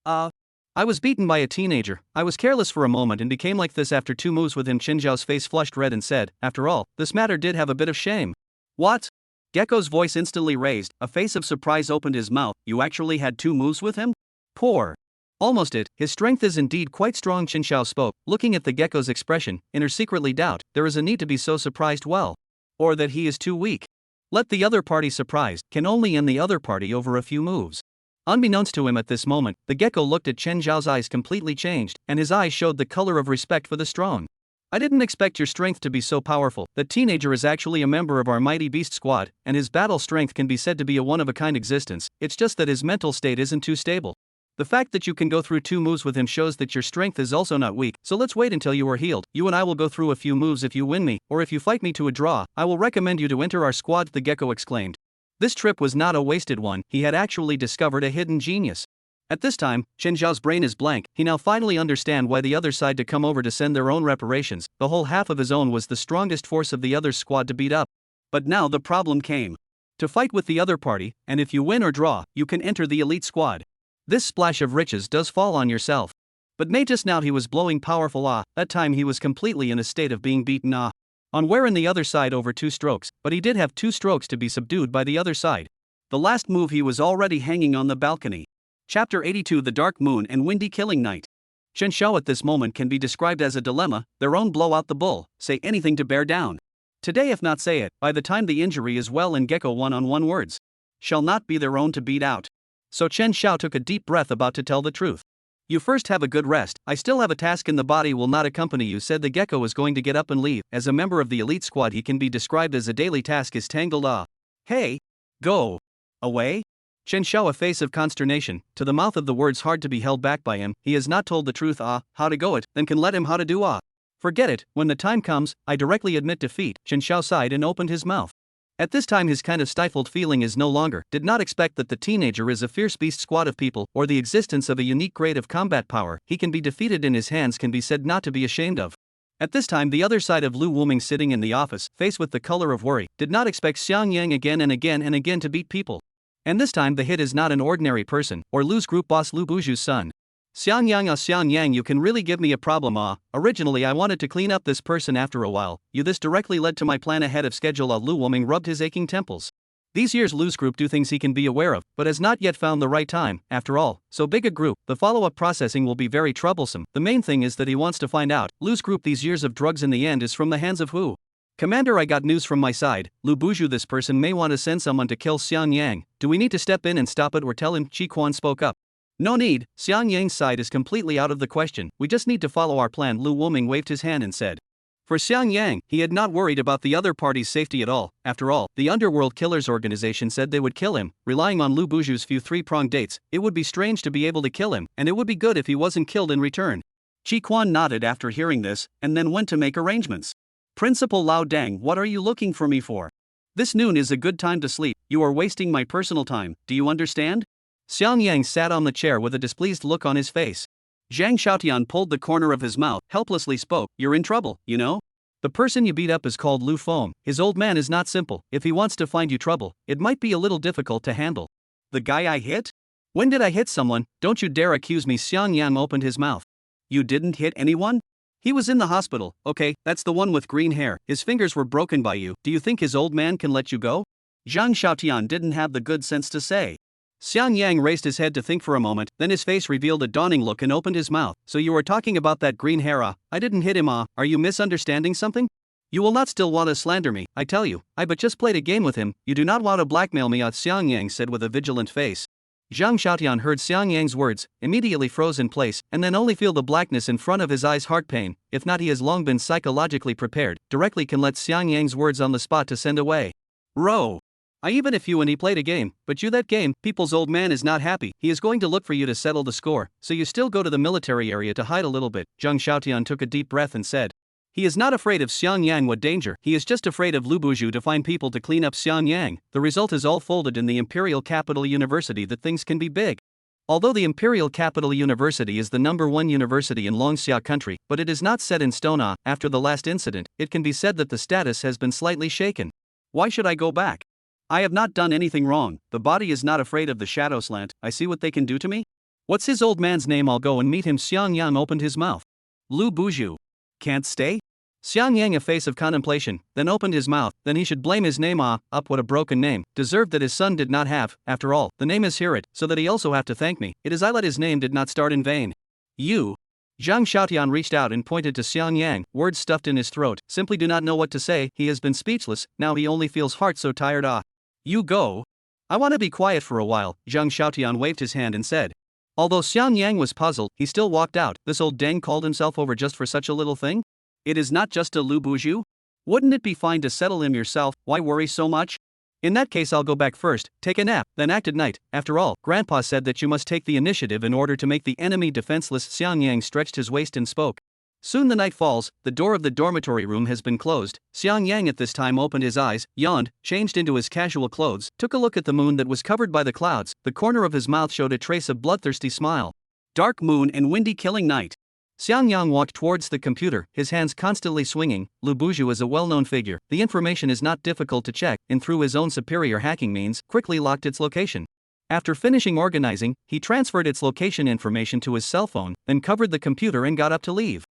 I was beaten by a teenager. I was careless for a moment and became like this after 2 moves with him. Chen Zhao's face flushed red and said, after all, this matter did have a bit of shame. What? Gecko's voice instantly raised, a face of surprise opened his mouth. You actually had 2 moves with him? Poor. Almost it, his strength is indeed quite strong. Chen Xiao spoke, looking at the gecko's expression, in her secretly doubt, there is a need to be so surprised or that he is too weak. Let the other party surprised, can only end the other party over a few moves. Unbeknownst to him at this moment, the gecko looked at Chen Zhao's eyes completely changed, and his eyes showed the color of respect for the strong. I didn't expect your strength to be so powerful. The teenager is actually a member of our mighty beast squad, and his battle strength can be said to be a one-of-a-kind existence, it's just that his mental state isn't too stable. The fact that you can go through 2 moves with him shows that your strength is also not weak, so let's wait until you are healed. You and I will go through a few moves. If you win me, or if you fight me to a draw, I will recommend you to enter our squad, the gecko exclaimed. This trip was not a wasted one, he had actually discovered a hidden genius. At this time, Chen Zhao's brain is blank. He now finally understand why the other side to come over to send their own reparations. The whole half of his own was the strongest force of the other squad to beat up. But now the problem came. To fight with the other party, and if you win or draw, you can enter the elite squad. This splash of riches does fall on yourself. But May just now he was blowing powerful that time he was completely in a state of being beaten on wherein the other side over 2 strokes, but he did have 2 strokes to be subdued by the other side. The last move he was already hanging on the balcony. Chapter 82 The Dark Moon and Windy Killing Night. Chen Xiao at this moment can be described as a dilemma, their own blow out the bull, say anything to bear down. Today if not say it, by the time the injury is well and gecko one-on-one words shall not be their own to beat out. So Chen Xiao took a deep breath about to tell the truth. You first have a good rest, I still have a task in the body will not accompany you said the gecko is going to get up and leave. As a member of the elite squad he can be described as a daily task is tangled Hey! Go! Away? Chen Xiao a face of consternation, to the mouth of the words hard to be held back by him, he has not told the truth how to go it, then can let him how to do Forget it, when the time comes, I directly admit defeat. Chen Xiao sighed and opened his mouth. At this time his kind of stifled feeling is no longer, did not expect that the teenager is a fierce beast squad of people, or the existence of a unique grade of combat power, he can be defeated in his hands can be said not to be ashamed of. At this time the other side of Lu Wuming sitting in the office, faced with the color of worry, did not expect Xiang Yang again and again and again to beat people. And this time the hit is not an ordinary person, or Lu's group boss Lu Buju's son. Xiang Yang, you can really give me a problem, ah. Originally I wanted to clean up this person after a while. This directly led to my plan ahead of schedule. Lu Woming rubbed his aching temples. These years Lu's group do things he can be aware of, but has not yet found the right time. After all, so big a group, the follow-up processing will be very troublesome. The main thing is that he wants to find out, Lu's group these years of drugs in the end is from the hands of who? Commander, I got news from my side. Lu Buju, this person may want to send someone to kill Xiang Yang. Do we need to step in and stop it or tell him? Chi Quan spoke up. No need, Xiang Yang's side is completely out of the question. We just need to follow our plan. Lu Woming waved his hand and said. For Xiang Yang, he had not worried about the other party's safety at all. After all, the Underworld Killers organization said they would kill him, relying on Lu Buju's few three-pronged dates. It would be strange to be able to kill him, and it would be good if he wasn't killed in return. Chi Quan nodded after hearing this, and then went to make arrangements. Principal Lao Dang, what are you looking for me for? This noon is a good time to sleep. You are wasting my personal time, do you understand? Xiang Yang sat on the chair with a displeased look on his face. Zhang Xiaotian pulled the corner of his mouth, helplessly spoke. You're in trouble, you know? The person you beat up is called Lu Feng. His old man is not simple. If he wants to find you trouble, it might be a little difficult to handle. The guy I hit? When did I hit someone? Don't you dare accuse me. Xiang Yang opened his mouth. You didn't hit anyone? He was in the hospital. Okay, that's the one with green hair. His fingers were broken by you. Do you think his old man can let you go? Zhang Xiaotian didn't have the good sense to say. Xiang Yang raised his head to think for a moment, then his face revealed a dawning look and opened his mouth. So you were talking about that green hair, ah? I didn't hit him, ah? Are you misunderstanding something? You will not still want to slander me, I tell you. I but just played a game with him. You do not want to blackmail me, ah? Xiang Yang said with a vigilant face. Zhang Xiaotian heard Xiang Yang's words, immediately froze in place, and then only feel the blackness in front of his eyes. Heart pain, if not he has long been psychologically prepared, directly can let Xiang Yang's words on the spot to send away. Row. Even if you and he played a game, but you that game, people's old man is not happy. He is going to look for you to settle the score, so you still go to the military area to hide a little bit. Zhang Xiaotian took a deep breath and said. He is not afraid of Xiang Yang. What danger? He is just afraid of Lu Buju to find people to clean up Xiang Yang. The result is all folded in the Imperial Capital University that things can be big. Although the Imperial Capital University is the #1 university in Longxia country, but it is not set in stone. After the last incident, it can be said that the status has been slightly shaken. Why should I go back? I have not done anything wrong. The body is not afraid of the shadow slant. I see what they can do to me. What's his old man's name? I'll go and meet him. Xiang Yang opened his mouth. Lu Buju. Can't stay? Xiang Yang, a face of contemplation, then opened his mouth. Then he should blame his name. Up, what a broken name. Deserved that his son did not have. After all, the name is hear it, so that he also have to thank me. It is I let his name did not start in vain. You. Zhang Xiaotian reached out and pointed to Xiang Yang, words stuffed in his throat, simply do not know what to say. He has been speechless, now he only feels heart so tired. You go. I want to be quiet for a while. Zhang Xiaotian waved his hand and said. Although Xiang Yang was puzzled, he still walked out. This old dang called himself over just for such a little thing? It is not just a Lu Buju? Wouldn't it be fine to settle him yourself? Why worry so much? In that case I'll go back first, take a nap, then act at night. After all, Grandpa said that you must take the initiative in order to make the enemy defenseless. Xiang Yang stretched his waist and spoke. Soon the night falls, the door of the dormitory room has been closed. Xiang Yang at this time opened his eyes, yawned, changed into his casual clothes, took a look at the moon that was covered by the clouds. The corner of his mouth showed a trace of bloodthirsty smile. Dark moon and windy killing night. Xiang Yang walked towards the computer, his hands constantly swinging. Lu Buju is a well-known figure. The information is not difficult to check, and through his own superior hacking means, quickly locked its location. After finishing organizing, he transferred its location information to his cell phone, then covered the computer and got up to leave.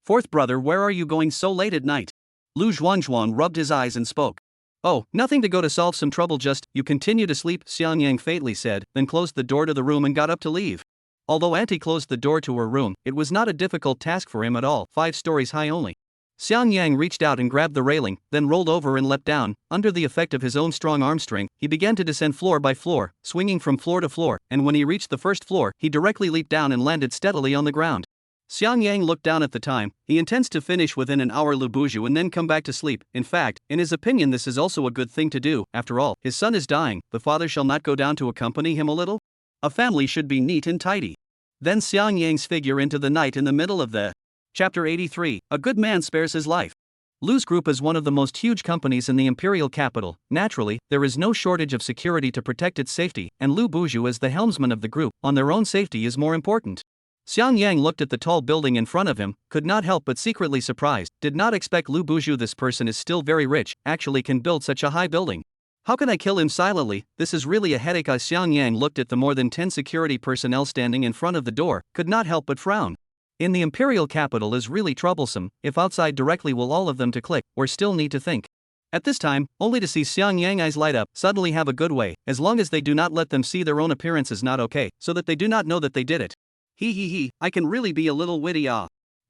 Fourth brother, where are you going so late at night? Lu Zhuanzhuan rubbed his eyes and spoke. Oh, nothing to go to solve some trouble, just, you continue to sleep, Xiang Yang faintly said, then closed the door to the room and got up to leave. Although Auntie closed the door to her room, it was not a difficult task for him at all, 5 stories high only. Xiang Yang reached out and grabbed the railing, then rolled over and leapt down. Under the effect of his own strong arm strength, he began to descend floor by floor, swinging from floor to floor, and when he reached the first floor, he directly leaped down and landed steadily on the ground. Xiang Yang looked down at the time. He intends to finish within an hour Lu Buju and then come back to sleep. In fact, in his opinion this is also a good thing to do. After all, his son is dying, the father shall not go down to accompany him a little? A family should be neat and tidy. Then Xiang Yang's figure into the night in the middle of the Chapter 83, A Good Man Spares His Life. Lu's group is one of the most huge companies in the imperial capital. Naturally, there is no shortage of security to protect its safety, and Lu Buju as the helmsman of the group, on their own safety is more important. Xiang Yang looked at the tall building in front of him, could not help but secretly surprised, did not expect Lu Buju. This person is still very rich, actually can build such a high building. How can I kill him silently? This is really a headache. Xiang Yang looked at the more than 10 security personnel standing in front of the door, could not help but frown. In the imperial capital is really troublesome. If outside directly will all of them to click, or still need to think. At this time, only to see Xiang Yang eyes light up, suddenly have a good way, as long as they do not let them see their own appearance is not okay, so that they do not know that they did it. He, I can really be a little witty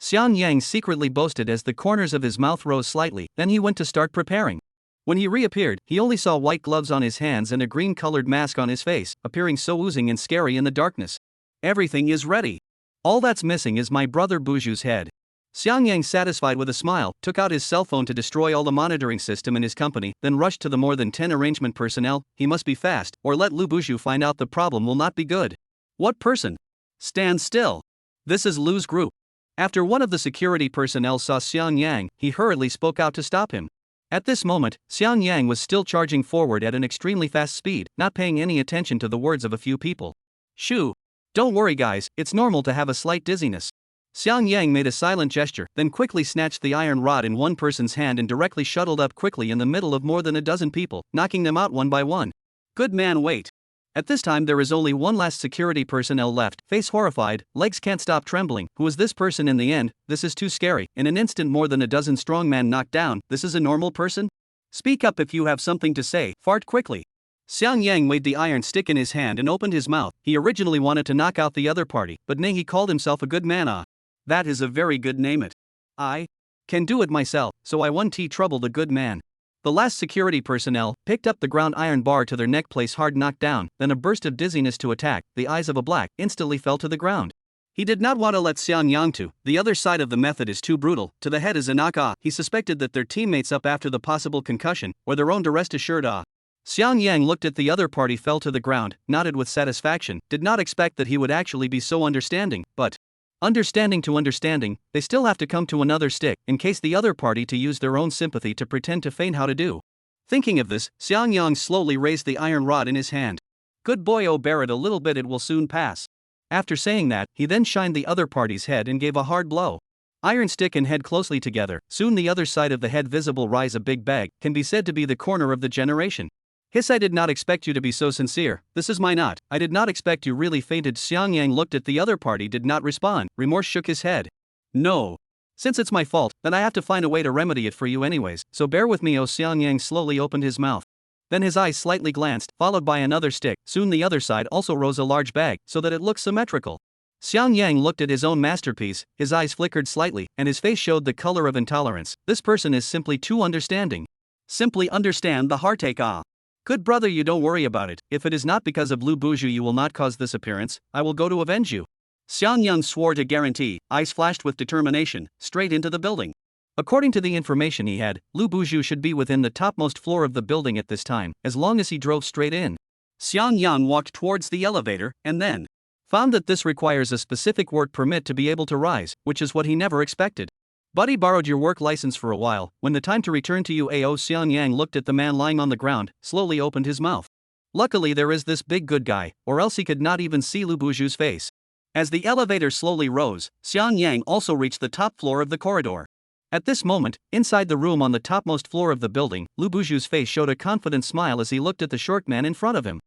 Xiang Yang secretly boasted as the corners of his mouth rose slightly, then he went to start preparing. When he reappeared, he only saw white gloves on his hands and a green-colored mask on his face, appearing so oozing and scary in the darkness. Everything is ready. All that's missing is my brother Buju's head. Xiang Yang, satisfied with a smile, took out his cell phone to destroy all the monitoring system in his company, then rushed to the more than 10 arrangement personnel. He must be fast, or let Lu Buju find out the problem will not be good. What person? Stand still. This is Lu's group. After one of the security personnel saw Xiang Yang, he hurriedly spoke out to stop him. At this moment, Xiang Yang was still charging forward at an extremely fast speed, not paying any attention to the words of a few people. Shoo! Don't worry guys, it's normal to have a slight dizziness. Xiang Yang made a silent gesture, then quickly snatched the iron rod in one person's hand and directly shuttled up quickly in the middle of more than a dozen people, knocking them out one by one. Good man, wait. At this time there is only one last security personnel left, face horrified, legs can't stop trembling. Who is this person in the end? This is too scary. In an instant more than a dozen strongmen knocked down. This is a normal person? Speak up if you have something to say, fart quickly. Xiang Yang weighed the iron stick in his hand and opened his mouth. He originally wanted to knock out the other party, but nay, he called himself a good man. That is a very good name it. I can do it myself, so I won't trouble the good man. The last security personnel picked up the ground iron bar to their neck, place hard knocked down, then a burst of dizziness to attack. The eyes of a black instantly fell to the ground. He did not want to let Xiang Yang to. The other side of the method is too brutal. To the head is a knock. He suspected that their teammates up after the possible concussion, or their own to rest assured. Xiang Yang looked at the other party, fell to the ground, nodded with satisfaction, did not expect that he would actually be so understanding, but understanding to understanding, they still have to come to another stick, in case the other party to use their own sympathy to pretend to feign how to do. Thinking of this, Xiang Yang slowly raised the iron rod in his hand. Good boy, oh, bear it a little bit, it will soon pass. After saying that, he then shined the other party's head and gave a hard blow. Iron stick and head closely together, soon the other side of the head visible rise a big bag, can be said to be the corner of the generation. Hiss, I did not expect you to be so sincere. This is my knot. I did not expect you really fainted. Xiang Yang looked at the other party, did not respond. Remorse shook his head. No. Since it's my fault, then I have to find a way to remedy it for you anyways, so bear with me. Oh, Xiang Yang slowly opened his mouth. Then his eyes slightly glanced, followed by another stick. Soon the other side also rose a large bag, so that it looked symmetrical. Xiang Yang looked at his own masterpiece, his eyes flickered slightly, and his face showed the color of intolerance. This person is simply too understanding. Simply understand the heartache. Good brother, you don't worry about it. If it is not because of Lu Buju you will not cause this appearance, I will go to avenge you. Xiang Yang swore to guarantee, eyes flashed with determination, straight into the building. According to the information he had, Lu Buju should be within the topmost floor of the building at this time, as long as he drove straight in. Xiang Yang walked towards the elevator, and then found that this requires a specific work permit to be able to rise, which is what he never expected. Buddy borrowed your work license for a while. When the time to return to you, AO. Xiang Yang looked at the man lying on the ground, slowly opened his mouth. Luckily there is this big good guy, or else he could not even see Lu Buju's face. As the elevator slowly rose, Xiang Yang also reached the top floor of the corridor. At this moment, inside the room on the topmost floor of the building, Lu Buju's face showed a confident smile as he looked at the short man in front of him.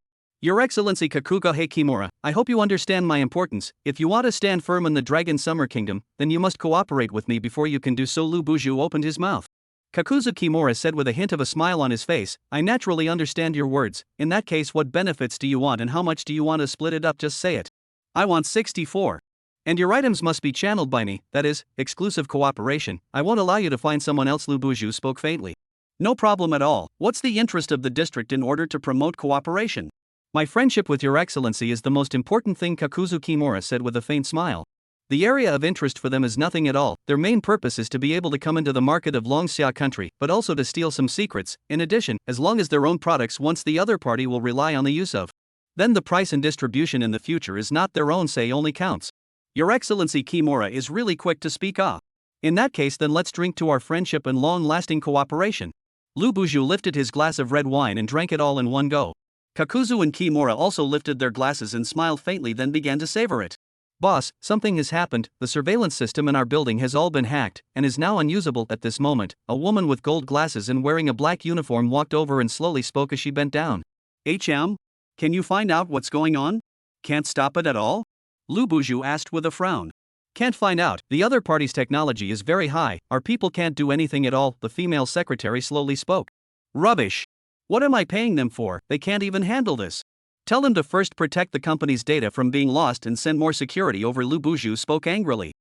Your Excellency Kakuga Kimura, I hope you understand my importance. If you want to stand firm in the Dragon Summer Kingdom, then you must cooperate with me before you can do so. Lu Buju opened his mouth. Kakuzu Kimura said with a hint of a smile on his face, I naturally understand your words. In that case, what benefits do you want and how much do you want to split it up? Just say it. I want 64. And your items must be channeled by me, that is, exclusive cooperation. I won't allow you to find someone else. Lu Buju spoke faintly. No problem at all. What's the interest of the district in order to promote cooperation? My friendship with your excellency is the most important thing, Kakuzu Kimura said with a faint smile. The area of interest for them is nothing at all. Their main purpose is to be able to come into the market of Longxia country, but also to steal some secrets. In addition, as long as their own products once the other party will rely on the use of, then the price and distribution in the future is not their own say only counts. Your Excellency Kimura is really quick to speak. In that case, then let's drink to our friendship and long-lasting cooperation. Lu Buju lifted his glass of red wine and drank it all in one go. Kakuzu and Kimura also lifted their glasses and smiled faintly, then began to savor it. Boss, something has happened, the surveillance system in our building has all been hacked, and is now unusable. At this moment, a woman with gold glasses and wearing a black uniform walked over and slowly spoke as she bent down. HM? Can you find out what's going on? Can't stop it at all? Lu Buju asked with a frown. Can't find out, the other party's technology is very high, our people can't do anything at all, the female secretary slowly spoke. Rubbish! What am I paying them for? They can't even handle this. Tell them to first protect the company's data from being lost and send more security over. Lu Buju spoke angrily.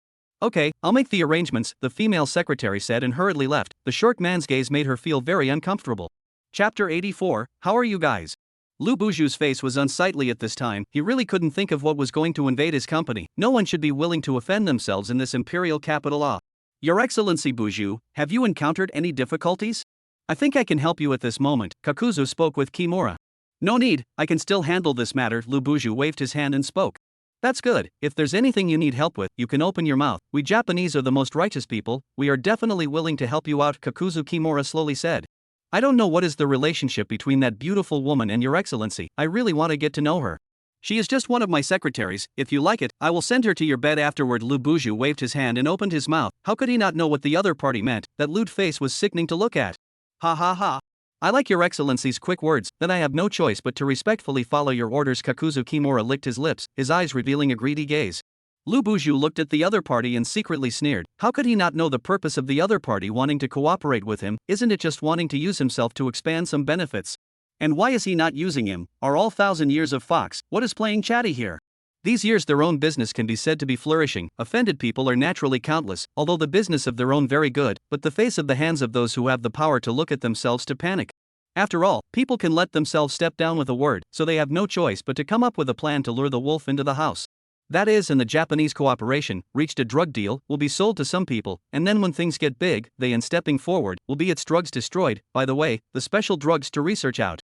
Okay, I'll make the arrangements, the female secretary said and hurriedly left. The short man's gaze made her feel very uncomfortable. Chapter 84, How are you guys? Lu Buju's face was unsightly at this time. He really couldn't think of what was going to invade his company. No one should be willing to offend themselves in this imperial capital. Your Excellency Buju, have you encountered any difficulties? I think I can help you at this moment, Kakuzu spoke with Kimura. No need, I can still handle this matter. Lu Buju waved his hand and spoke. That's good, if there's anything you need help with, you can open your mouth. We Japanese are the most righteous people, we are definitely willing to help you out, Kakuzu Kimura slowly said. I don't know what is the relationship between that beautiful woman and your excellency, I really want to get to know her. She is just one of my secretaries, if you like it, I will send her to your bed afterward. Lu Buju waved his hand and opened his mouth. How could he not know what the other party meant? That lewd face was sickening to look at. Ha ha ha. I like your excellency's quick words, then I have no choice but to respectfully follow your orders. Kakuzu Kimura licked his lips, his eyes revealing a greedy gaze. Lu Buju looked at the other party and secretly sneered. How could he not know the purpose of the other party wanting to cooperate with him? Isn't it just wanting to use himself to expand some benefits? And why is he not using him? Are all 1,000 years of Fox, what is playing chatty here? These years their own business can be said to be flourishing, offended people are naturally countless, although the business of their own very good, but the face of the hands of those who have the power to look at themselves to panic. After all, people can let themselves step down with a word, so they have no choice but to come up with a plan to lure the wolf into the house. That is, in the Japanese cooperation, reached a drug deal, will be sold to some people, and then when things get big, they in stepping forward, will be its drugs destroyed, by the way, the special drugs to research out.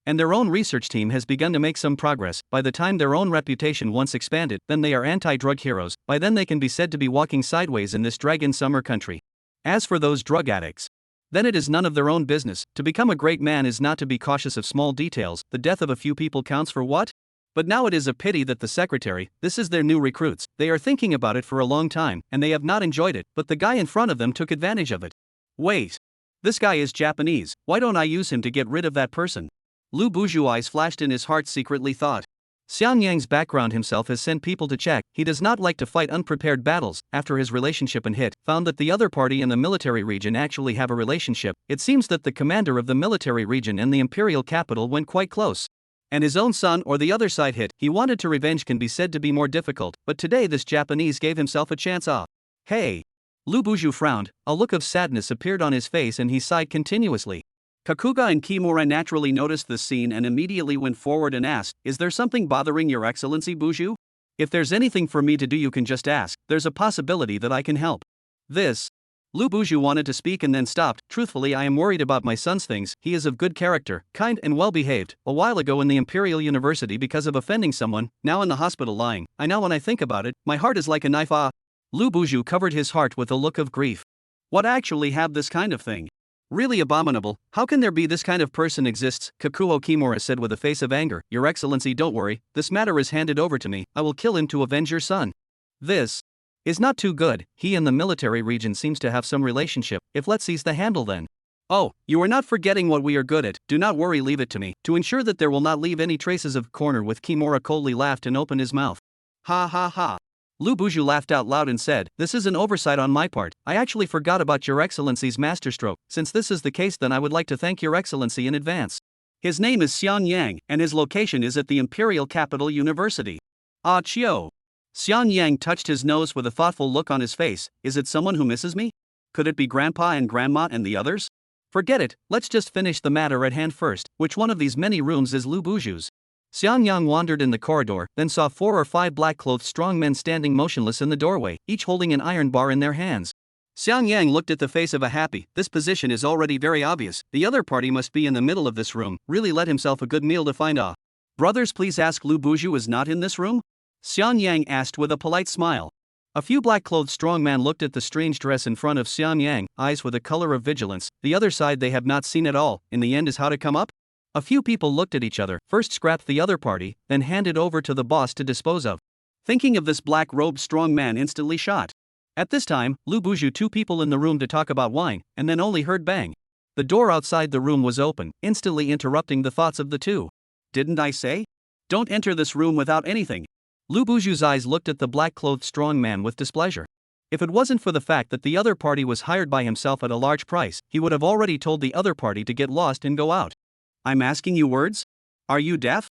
And their own research team has begun to make some progress. By the time their own reputation once expanded, then they are anti-drug heroes, by then they can be said to be walking sideways in this dragon summer country. As for those drug addicts, then it is none of their own business. To become a great man is not to be cautious of small details. The death of a few people counts for what? But now it is a pity that the secretary, this is their new recruits, they are thinking about it for a long time, and they have not enjoyed it, but the guy in front of them took advantage of it. Wait. This guy is Japanese, why don't I use him to get rid of that person? Lu Buju's eyes flashed and his heart secretly thought. Xian Yang's background himself has sent people to check, he does not like to fight unprepared battles. After his relationship and hit, found that the other party in the military region actually have a relationship, it seems that the commander of the military region and the imperial capital went quite close. And his own son or the other side hit, he wanted to revenge can be said to be more difficult, but today this Japanese gave himself a chance off. Hey! Lu Buju frowned, a look of sadness appeared on his face and he sighed continuously. Kakuga and Kimura naturally noticed this scene and immediately went forward and asked, Is there something bothering your excellency Buju? If there's anything for me to do you can just ask, there's a possibility that I can help. This. Lu Buju wanted to speak and then stopped. Truthfully, I am worried about my son's things. He is of good character, kind and well behaved. A while ago in the Imperial University because of offending someone, now in the hospital lying. I know when I think about it, my heart is like a knife. Lu Buju covered his heart with a look of grief. What actually have this kind of thing? Really abominable, how can there be this kind of person exists? Kakuo Kimura said with a face of anger. Your excellency, don't worry, this matter is handed over to me, I will kill him to avenge your son. This is not too good, he and the military region seems to have some relationship, if let's seize the handle then. Oh, you are not forgetting what we are good at, do not worry, leave it to me, to ensure that there will not leave any traces of corner with. Kimura coldly laughed and opened his mouth. Ha ha ha. Lu Buju laughed out loud and said, This is an oversight on my part, I actually forgot about your excellency's masterstroke, since this is the case then I would like to thank your excellency in advance. His name is Xian Yang, and his location is at the Imperial Capital University. Ah Chio. Xian Yang touched his nose with a thoughtful look on his face, is it someone who misses me? Could it be Grandpa and Grandma and the others? Forget it, let's just finish the matter at hand first. Which one of these many rooms is Lu Buju's? Xian Yang wandered in the corridor, then saw 4 or 5 black-clothed strong men standing motionless in the doorway, each holding an iron bar in their hands. Xian Yang looked at the face of a happy, this position is already very obvious, the other party must be in the middle of this room, really let himself a good meal to find a. Brothers, please ask Lu Buju is not in this room? Xian Yang asked with a polite smile. A few black-clothed strong men looked at the strange dress in front of Xian Yang, eyes with a color of vigilance, the other side they have not seen at all, in the end is how to come up? A few people looked at each other, first scrapped the other party, then handed over to the boss to dispose of. Thinking of this black-robed strong man instantly shot. At this time, Lu Buju two people in the room to talk about wine, and then only heard bang. The door outside the room was open, instantly interrupting the thoughts of the two. Didn't I say? Don't enter this room without anything. Lu Buju's eyes looked at the black-clothed strong man with displeasure. If it wasn't for the fact that the other party was hired by himself at a large price, he would have already told the other party to get lost and go out. I'm asking you words? Are you deaf?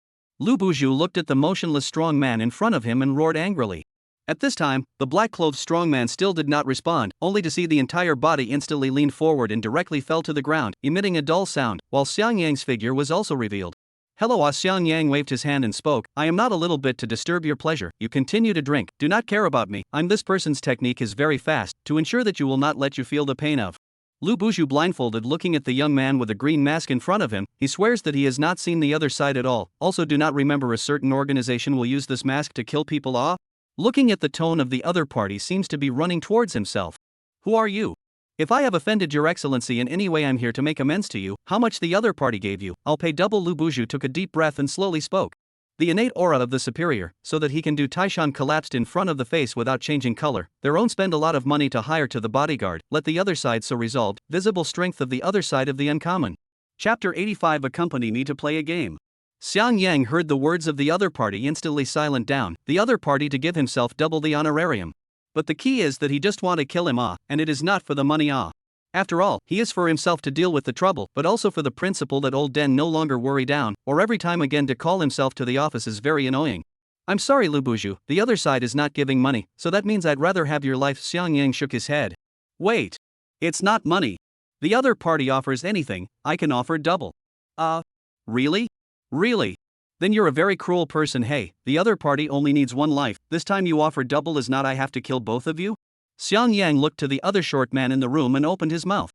Lu Buju looked at the motionless strong man in front of him and roared angrily. At this time, the black-clothed strong man still did not respond, only to see the entire body instantly lean forward and directly fell to the ground, emitting a dull sound, while Xiang Yang's figure was also revealed. Hello. Xiang Yang waved his hand and spoke. I am not a little bit to disturb your pleasure. You continue to drink, do not care about me. This person's technique is very fast, to ensure that you will not let you feel the pain of. Lu Buju blindfolded looking at the young man with a green mask in front of him. He swears that he has not seen the other side at all, also do not remember a certain organization will use this mask to kill people. Looking at the tone of the other party seems to be running towards himself. Who are you? If I have offended your excellency in any way, I'm here to make amends to you. How much the other party gave you, I'll pay double. Lu Buju took a deep breath and slowly spoke. The innate aura of the superior, so that he can do Taishan collapsed in front of the face without changing color. Their own spend a lot of money to hire to the bodyguard, let the other side so resolved, visible strength of the other side of the uncommon. Chapter 85. Accompany me to play a game. Xiang Yang heard the words of the other party instantly silent down, the other party to give himself double the honorarium. But the key is that he just want to kill him and it is not for the money After all, he is for himself to deal with the trouble, but also for the principle that old Den no longer worry down, or every time again to call himself to the office is very annoying. I'm sorry Lu Buju, the other side is not giving money, so that means I'd rather have your life. Xiang Yang shook his head. Wait. It's not money. The other party offers anything, I can offer double. Really? Really? Then you're a very cruel person. Hey, the other party only needs one life, this time you offer double is not I have to kill both of you? Xiang Yang looked to the other short man in the room and opened his mouth.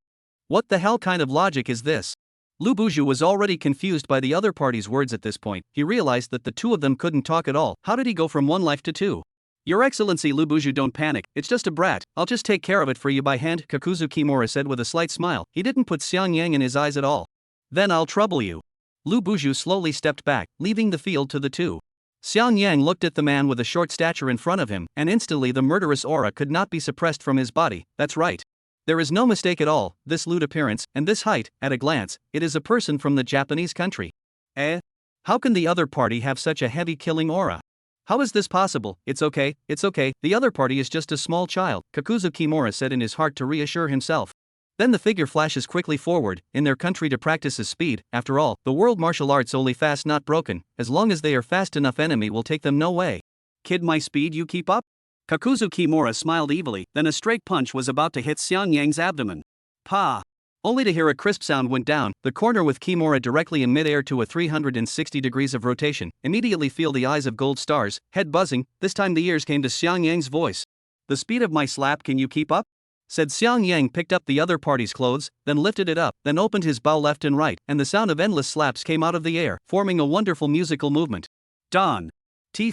What the hell kind of logic is this? Lu Buju was already confused by the other party's words at this point. He realized that the two of them couldn't talk at all. How did he go from one life to two? Your Excellency Lu Buju, don't panic, it's just a brat, I'll just take care of it for you by hand, Kakuzu Kimura said with a slight smile. He didn't put Xiang Yang in his eyes at all. Then I'll trouble you. Lu Buju slowly stepped back, leaving the field to the two. Xiang Yang looked at the man with a short stature in front of him, and instantly the murderous aura could not be suppressed from his body. That's right. There is no mistake at all, this lewd appearance, and this height, at a glance, it is a person from the Japanese country. How can the other party have such a heavy killing aura? How is this possible? It's okay, the other party is just a small child, Kakuzu Kimura said in his heart to reassure himself. Then the figure flashes quickly forward, in their country to practice his speed. After all, the world martial arts only fast not broken, as long as they are fast enough enemy will take them no way. Kid, my speed you keep up? Kakuzu Kimura smiled evilly, then a straight punch was about to hit Xiang Yang's abdomen. Pa! Only to hear a crisp sound went down, the corner with Kimura directly in midair to a 360 degrees of rotation, immediately feel the eyes of gold stars, head buzzing, this time the ears came to Xiang Yang's voice. The speed of my slap can you keep up? Said Xiang Yang picked up the other party's clothes, then lifted it up, then opened his bow left and right, and the sound of endless slaps came out of the air, forming a wonderful musical movement. Don.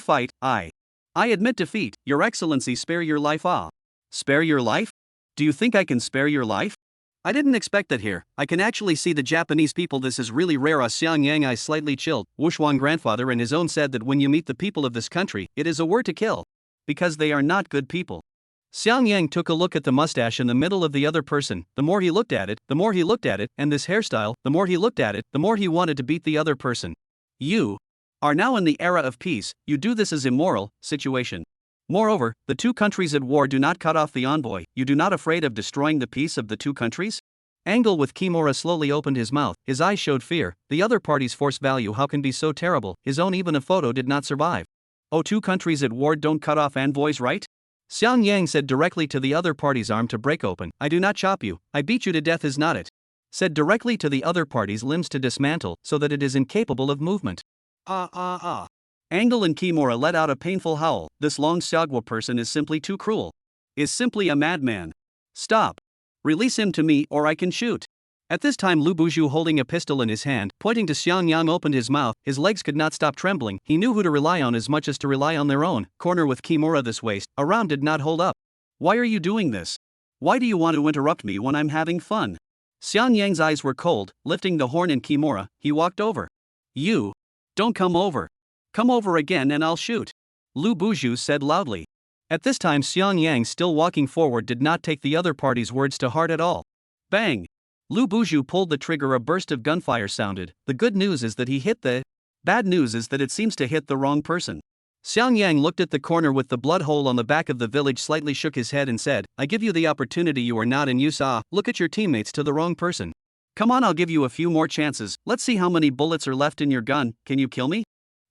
Fight, I admit defeat, your excellency spare your life. Spare your life? Do you think I can spare your life? I didn't expect that here, I can actually see the Japanese people, this is really rare. Xiang Yang eyes slightly chilled, Wuxuan grandfather and his own said that when you meet the people of this country, it is a word to kill. Because they are not good people. Xiang Yang took a look at the mustache in the middle of the other person. The more he looked at it, and this hairstyle, the more he looked at it, the more he wanted to beat the other person. You are now in the era of peace, you do this as immoral situation. Moreover, the two countries at war do not cut off the envoy, you do not afraid of destroying the peace of the two countries? Angle with Kimura slowly opened his mouth, his eyes showed fear, the other party's force value how can be so terrible, his own even a photo did not survive. Oh, two countries at war don't cut off envoys, right? Xiang Yang said directly to the other party's arm to break open. I do not chop you, I beat you to death is not it. Said directly to the other party's limbs to dismantle, so that it is incapable of movement. Angle and Kimura let out a painful howl, this Long Xiagwa person is simply too cruel. Is simply a madman. Stop. Release him to me or I can shoot. At this time Lu Buju holding a pistol in his hand, pointing to Xiang Yang opened his mouth, his legs could not stop trembling, he knew who to rely on as much as to rely on their own, corner with Kimura this waist, a round did not hold up. Why are you doing this? Why do you want to interrupt me when I'm having fun? Xiang Yang's eyes were cold, lifting the horn in Kimura, he walked over. You. Don't come over. Come over again and I'll shoot. Lu Buzhu said loudly. At this time Xiang Yang, still walking forward, did not take the other party's words to heart at all. Bang! Lu Buzhu pulled the trigger. A burst of gunfire sounded. The good news is that he hit the... Bad news is that it seems to hit the wrong person. Xiang Yang looked at the corner with the blood hole on the back of the village, slightly shook his head and said, I give you the opportunity, you are not in use. Look at your teammates, to the wrong person. Come on, I'll give you a few more chances. Let's see how many bullets are left in your gun. Can you kill me?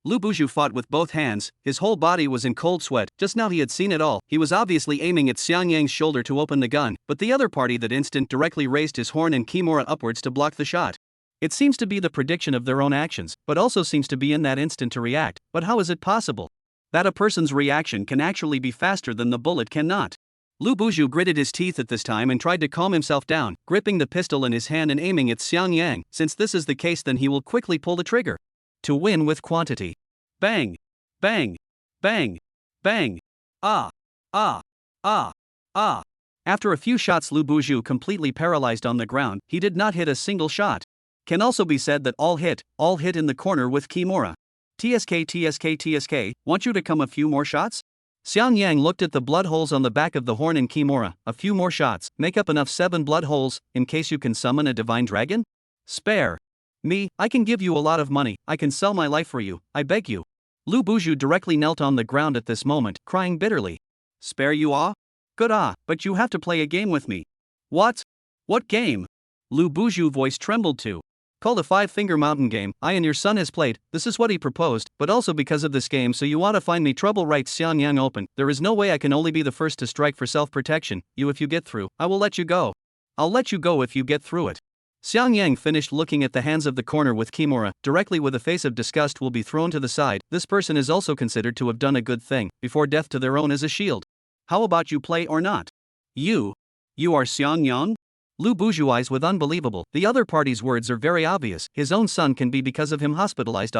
Lu Buzhu fought with both hands. His whole body was in cold sweat. Just now he had seen it all. He was obviously aiming at Xiang Yang's shoulder to open the gun, but the other party that instant directly raised his horn and kimura upwards to block the shot. It seems to be the prediction of their own actions, but also seems to be in that instant to react. But how is it possible that a person's reaction can actually be faster than the bullet cannot? Lu Buzhu gritted his teeth at this time and tried to calm himself down, gripping the pistol in his hand and aiming at Xiang Yang. Since this is the case, then he will quickly pull the trigger to win with quantity. Bang! Bang! Bang! Bang! Ah! Ah! Ah! Ah! After a few shots, Lu Buzhu completely paralyzed on the ground. He did not hit a single shot. Can also be said that all hit in the corner with kimura. TSK, want you to come a few more shots? Xiang Yang looked at the blood holes on the back of the horn and kimura. A few more shots, make up enough 7 blood holes, in case you can summon a divine dragon? Spare me, I can give you a lot of money, I can sell my life for you, I beg you. Lu Buzhu directly knelt on the ground at this moment, crying bitterly. Spare you? Good, but you have to play a game with me. What? What game? Lu Buzhu's voice trembled too. Called a 5-finger mountain game. I and your son has played. This is what he proposed, but also because of this game, so you want to find me trouble, right? Xiang Yang open. There is no way I can only be the first to strike for self-protection. If you get through, I will let you go. I'll let you go if you get through it. Xiang Yang finished looking at the hands of the corner with kimura, directly with a face of disgust will be thrown to the side. This person is also considered to have done a good thing, before death to their own as a shield. How about you play or not? You are Xiang Yang? Lu Buzhu eyes with unbelievable. The other party's words are very obvious. His own son can be because of him hospitalized.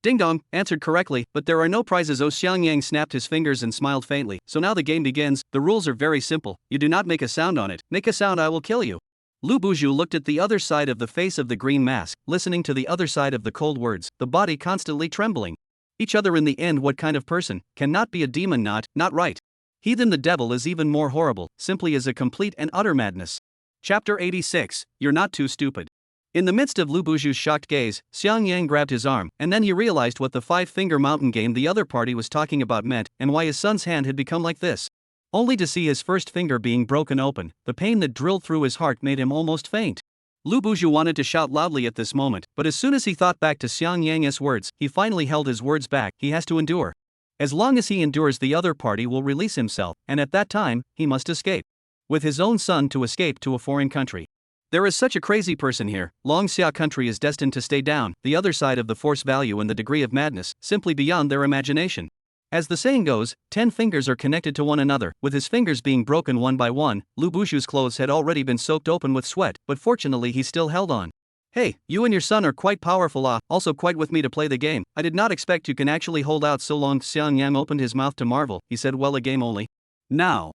Ding dong, answered correctly, but there are no prizes. Xiang Yang snapped his fingers and smiled faintly. So now the game begins. The rules are very simple. You do not make a sound on it. Make a sound, I will kill you. Lu Buzhu looked at the other side of the face of the green mask, listening to the other side of the cold words, the body constantly trembling. Each other in the end, what kind of person cannot be a demon? Not right. Heathen, the devil is even more horrible, simply as a complete and utter madness. Chapter 86, You're Not Too Stupid. In the midst of Lu Buzhu's shocked gaze, Xiang Yang grabbed his arm, and then he realized what the 5-finger mountain game the other party was talking about meant, and why his son's hand had become like this. Only to see his first finger being broken open, the pain that drilled through his heart made him almost faint. Lu Buzhu wanted to shout loudly at this moment, but as soon as he thought back to Xiang Yang's words, he finally held his words back. He has to endure. As long as he endures, the other party will release himself, and at that time, he must escape. With his own son to escape to a foreign country. There is such a crazy person here. Long Xia country is destined to stay down, the other side of the force value and the degree of madness, simply beyond their imagination. As the saying goes, 10 fingers are connected to one another. With his fingers being broken one by one, Lu Buzhu's clothes had already been soaked open with sweat, but fortunately he still held on. Hey, you and your son are quite powerful, also quite with me to play the game. I did not expect you can actually hold out so long. Xiang Yang opened his mouth to marvel. He said, well, a game only. Now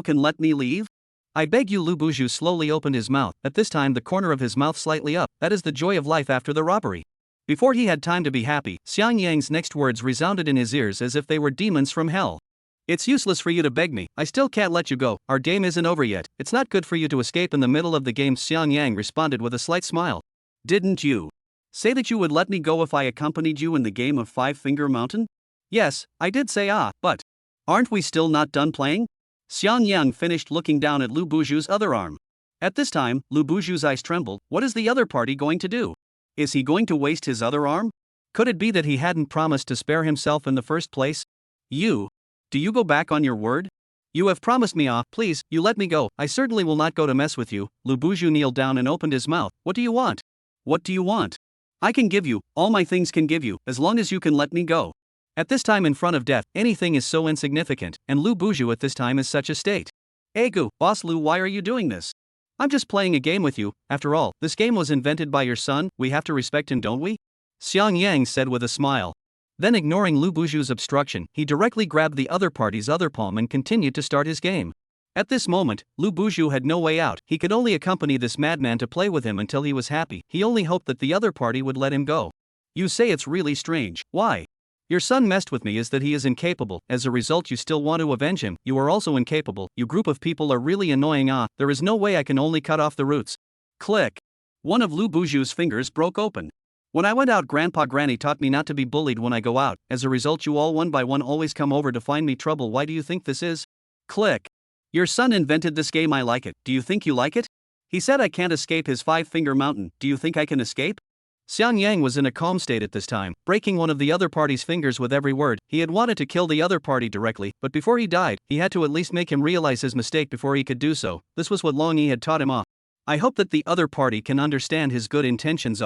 can let me leave? I beg you. Lu Buzhu slowly opened his mouth, at this time the corner of his mouth slightly up. That is the joy of life after the robbery. Before he had time to be happy, Xiang Yang's next words resounded in his ears as if they were demons from hell. It's useless for you to beg me, I still can't let you go, our game isn't over yet, it's not good for you to escape in the middle of the game. Xiang Yang responded with a slight smile. Didn't you say that you would let me go if I accompanied you in the game of 5-finger mountain? Yes, I did say but aren't we still not done playing? Xiang Yang finished looking down at Lu Buzhu's other arm. At this time, Lu Buzhu's eyes trembled. What is the other party going to do? Is he going to waste his other arm? Could it be that he hadn't promised to spare himself in the first place? Do you go back on your word? You have promised me, please, you let me go. I certainly will not go to mess with you. Lu Buzhu kneeled down and opened his mouth. What do you want? What do you want? I can give you, all my things can give you, as long as you can let me go. At this time in front of death, anything is so insignificant, and Lu Buzhu at this time is such a state. Egu, boss Lu, why are you doing this? I'm just playing a game with you. After all, this game was invented by your son, we have to respect him, don't we? Xiang Yang said with a smile. Then, ignoring Lu Buzhu's obstruction, he directly grabbed the other party's other palm and continued to start his game. At this moment, Lu Buzhu had no way out. He could only accompany this madman to play with him until he was happy. He only hoped that the other party would let him go. You say it's really strange. Why? Your son messed with me is that he is incapable, as a result you still want to avenge him, you are also incapable, you group of people are really annoying there is no way I can only cut off the roots. Click. One of Lu Buju's fingers broke open. When I went out Grandpa Granny taught me not to be bullied when I go out, as a result you all one by one always come over to find me trouble, why do you think this is? Click. Your son invented this game, I like it, do you think you like it? He said I can't escape his 5-finger mountain, do you think I can escape? Xiang Yang was in a calm state at this time, breaking one of the other party's fingers with every word. He had wanted to kill the other party directly, but before he died, he had to at least make him realize his mistake before he could do so. This was what Long Yi had taught him. I hope that the other party can understand his good intentions.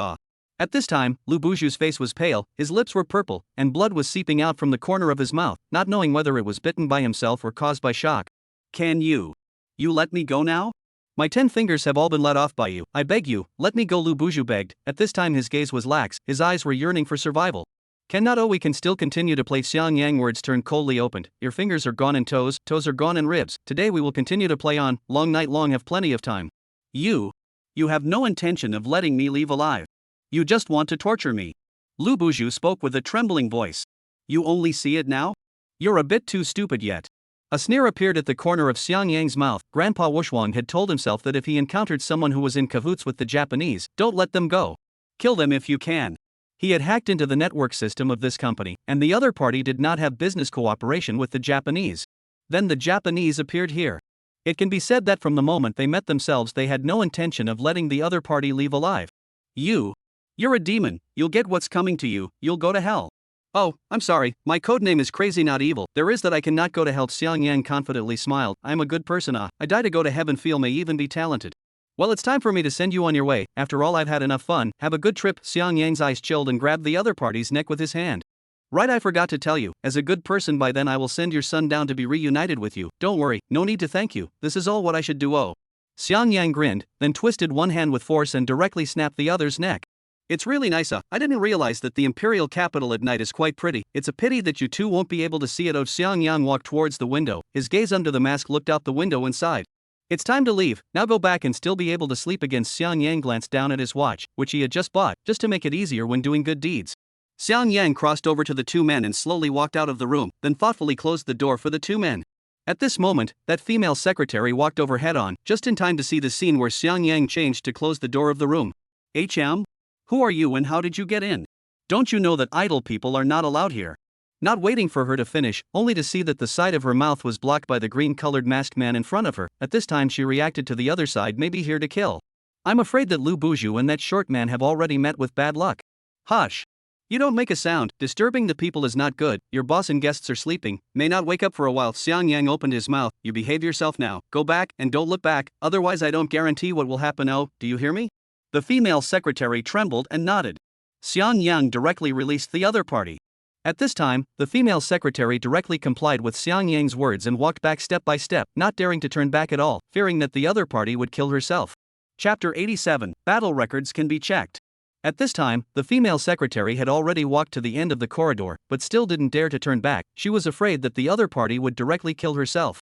At this time, Lu Buju's face was pale, his lips were purple, and blood was seeping out from the corner of his mouth, not knowing whether it was bitten by himself or caused by shock. Can you let me go now? My 10 fingers have all been let off by you, I beg you, let me go, Lu Buju begged. At this time his gaze was lax, his eyes were yearning for survival. Cannot we can still continue to play. Xiang Yang words turned coldly opened, your fingers are gone and toes are gone and ribs, today we will continue to play on, long night long, have plenty of time. You have no intention of letting me leave alive. You just want to torture me. Lu Buju spoke with a trembling voice. You only see it now? You're a bit too stupid yet. A sneer appeared at the corner of Xiang Yang's mouth. Grandpa Wushwang had told himself that if he encountered someone who was in cahoots with the Japanese, don't let them go. Kill them if you can. He had hacked into the network system of this company, and the other party did not have business cooperation with the Japanese. Then the Japanese appeared here. It can be said that from the moment they met themselves they had no intention of letting the other party leave alive. You're a demon, you'll get what's coming to you, you'll go to hell. Oh, I'm sorry, my codename is Crazy Not Evil, there is that I cannot go to hell. Xiang Yang confidently smiled, I'm a good person. I die to go to heaven, feel may even be talented. Well, it's time for me to send you on your way, after all I've had enough fun, have a good trip. Xiang Yang's eyes chilled and grabbed the other party's neck with his hand. Right, I forgot to tell you, as a good person by then I will send your son down to be reunited with you, don't worry, no need to thank you, this is all what I should do. Oh. Xiang Yang grinned, then twisted one hand with force and directly snapped the other's neck. It's really nice. I didn't realize that the imperial capital at night is quite pretty, it's a pity that you two won't be able to see it. Oh. Xiang Yang walked towards the window, his gaze under the mask looked out the window and sighed. It's time to leave, now go back and still be able to sleep again. Xiang Yang glanced down at his watch, which he had just bought, just to make it easier when doing good deeds. Xiang Yang crossed over to the two men and slowly walked out of the room, then thoughtfully closed the door for the two men. At this moment, that female secretary walked over head on, just in time to see the scene where Xiang Yang changed to close the door of the room. HM? Who are you and how did you get in? Don't you know that idle people are not allowed here? Not waiting for her to finish, only to see that the side of her mouth was blocked by the green-colored masked man in front of her, at this time she reacted to the other side, maybe here to kill. I'm afraid that Lu Buju and that short man have already met with bad luck. Hush! You don't make a sound, disturbing the people is not good, your boss and guests are sleeping, may not wake up for a while. Xiang Yang opened his mouth, you behave yourself now, go back and don't look back, otherwise I don't guarantee what will happen. Oh, do you hear me? The female secretary trembled and nodded. Xiang Yang directly released the other party. At this time, the female secretary directly complied with Xiang Yang's words and walked back step by step, not daring to turn back at all, fearing that the other party would kill herself. Chapter 87, Battle Records Can Be Checked. At this time, the female secretary had already walked to the end of the corridor, but still didn't dare to turn back, she was afraid that the other party would directly kill herself.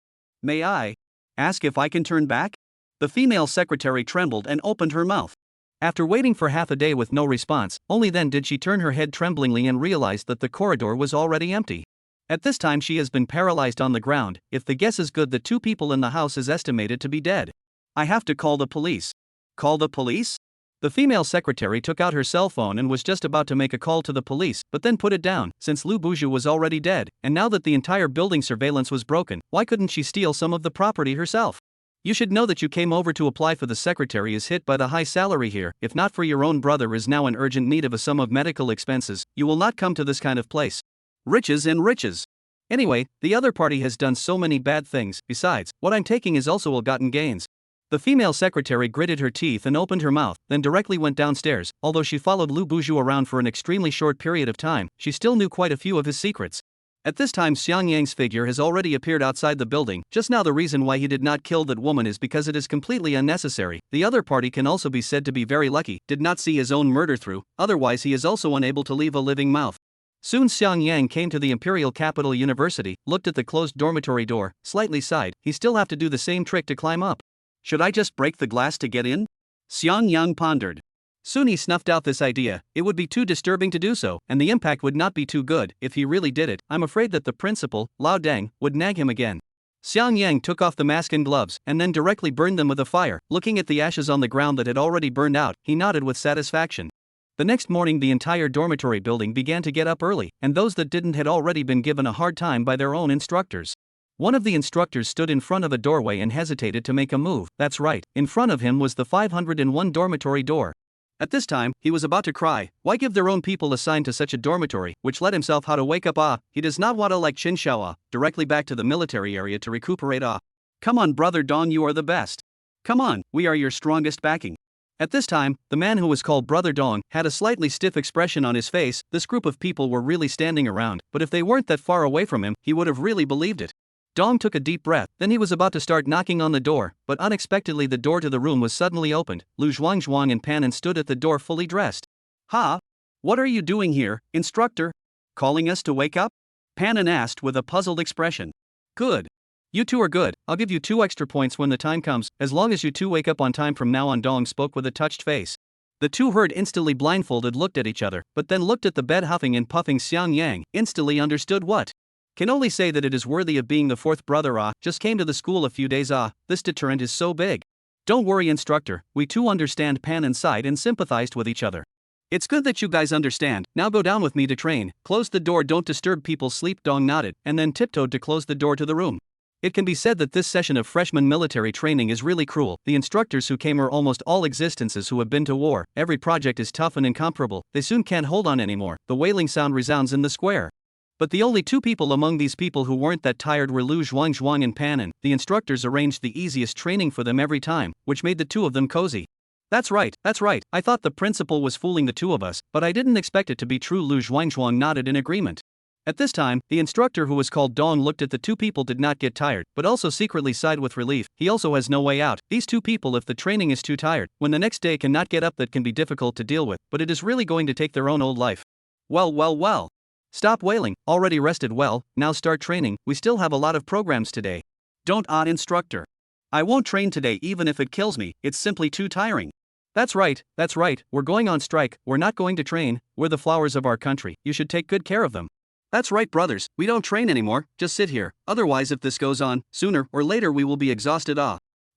May I ask if I can turn back? The female secretary trembled and opened her mouth. After waiting for half a day with no response, only then did she turn her head tremblingly and realized that the corridor was already empty. At this time she has been paralyzed on the ground, if the guess is good the two people in the house is estimated to be dead. I have to call the police. Call the police? The female secretary took out her cell phone and was just about to make a call to the police, but then put it down, since Lu Buju was already dead, and now that the entire building surveillance was broken, why couldn't she steal some of the property herself? You should know that you came over to apply for the secretary is hit by the high salary here, if not for your own brother is now in urgent need of a sum of medical expenses, you will not come to this kind of place. Riches and riches. Anyway, the other party has done so many bad things, besides, what I'm taking is also ill-gotten gains. The female secretary gritted her teeth and opened her mouth, then directly went downstairs. Although she followed Lu Buju around for an extremely short period of time, she still knew quite a few of his secrets. At this time Xiang Yang's figure has already appeared outside the building, just now the reason why he did not kill that woman is because it is completely unnecessary. The other party can also be said to be very lucky, did not see his own murder through, otherwise he is also unable to leave a living mouth. Soon Xiang Yang came to the Imperial Capital University, looked at the closed dormitory door, slightly sighed, he still have to do the same trick to climb up. Should I just break the glass to get in? Xiang Yang pondered. Soon he snuffed out this idea. It would be too disturbing to do so, and the impact would not be too good. If he really did it, I'm afraid that the principal, Lao Deng, would nag him again. Xiang Yang took off the mask and gloves, and then directly burned them with a fire. Looking at the ashes on the ground that had already burned out, he nodded with satisfaction. The next morning the entire dormitory building began to get up early, and those that didn't had already been given a hard time by their own instructors. One of the instructors stood in front of a doorway and hesitated to make a move. That's right, in front of him was the 501 dormitory door. At this time, he was about to cry. Why give their own people assigned to such a dormitory, which let himself how to wake up he does not want to like Qin Shao directly back to the military area to recuperate Come on brother Dong, you are the best. Come on, we are your strongest backing. At this time, the man who was called Brother Dong had a slightly stiff expression on his face. This group of people were really standing around, but if they weren't that far away from him, he would have really believed it. Dong took a deep breath, then he was about to start knocking on the door, but unexpectedly the door to the room was suddenly opened. Lu Zhuang and Panin stood at the door fully dressed. Ha! What are you doing here, instructor? Calling us to wake up? Panin asked with a puzzled expression. Good. You two are good, I'll give you 2 extra points when the time comes, as long as you two wake up on time from now on, Dong spoke with a touched face. The two heard instantly blindfolded looked at each other, but then looked at the bed huffing and puffing Xiang Yang, instantly understood what. Can only say that it is worthy of being the fourth brother just came to the school a few days this deterrent is so big. Don't worry instructor, we too understand. Panin sighed and sympathized with each other. It's good that you guys understand, now go down with me to train, close the door, don't disturb people's sleep. Dong nodded, and then tiptoed to close the door to the room. It can be said that this session of freshman military training is really cruel. The instructors who came are almost all existences who have been to war. Every project is tough and incomparable, they soon can't hold on anymore. The wailing sound resounds in the square. But the only 2 people among these people who weren't that tired were Lu Zhuang and Panin. The instructors arranged the easiest training for them every time, which made the 2 of them cozy. That's right, I thought the principal was fooling the 2 of us, but I didn't expect it to be true. Lu Zhuang nodded in agreement. At this time, the instructor who was called Dong looked at the 2 people, did not get tired, but also secretly sighed with relief. He also has no way out. These 2 people, if the training is too tired, when the next day cannot get up, that can be difficult to deal with, but it is really going to take their own old life. Well. Stop wailing, already rested well, now start training, we still have a lot of programs today. Don't instructor. I won't train today even if it kills me, it's simply too tiring. That's right, we're going on strike, we're not going to train, we're the flowers of our country, you should take good care of them. That's right brothers, we don't train anymore, just sit here, otherwise if this goes on, sooner or later we will be exhausted.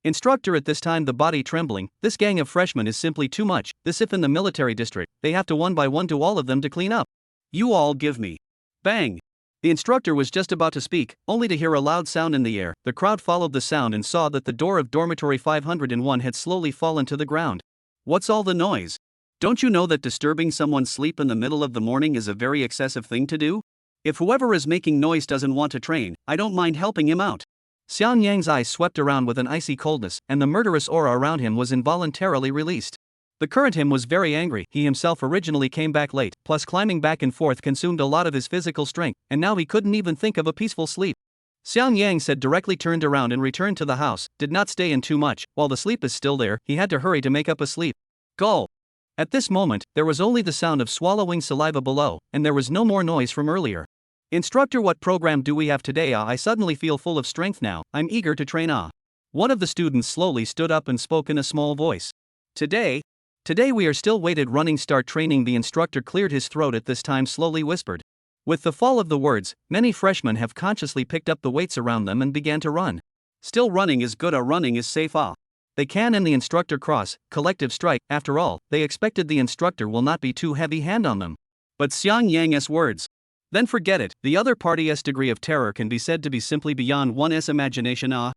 Instructor, at this time the body trembling, this gang of freshmen is simply too much, this if in the military district, they have to one by one do all of them to clean up. You all give me. Bang! The instructor was just about to speak, only to hear a loud sound in the air. The crowd followed the sound and saw that the door of dormitory 501 had slowly fallen to the ground. What's all the noise? Don't you know that disturbing someone's sleep in the middle of the morning is a very excessive thing to do? If whoever is making noise doesn't want to train, I don't mind helping him out. Xiang Yang's eyes swept around with an icy coldness, and the murderous aura around him was involuntarily released. The current him was very angry. He himself originally came back late, plus climbing back and forth consumed a lot of his physical strength, and now he couldn't even think of a peaceful sleep. Xiang Yang said directly turned around and returned to the house, did not stay in too much. While the sleep is still there, he had to hurry to make up a sleep. Gulp! At this moment, there was only the sound of swallowing saliva below, and there was no more noise from earlier. Instructor, what program do we have today? I suddenly feel full of strength now, I'm eager to train. One of the students slowly stood up and spoke in a small voice. Today we are still waited running start training. The instructor cleared his throat at this time, slowly whispered. With the fall of the words, many freshmen have consciously picked up the weights around them and began to run. Still running is good, running is safe. They can and the instructor cross, collective strike, after all, they expected the instructor will not be too heavy hand on them. But Xiang Yang's words. Then forget it, the other party's degree of terror can be said to be simply beyond one's imagination. The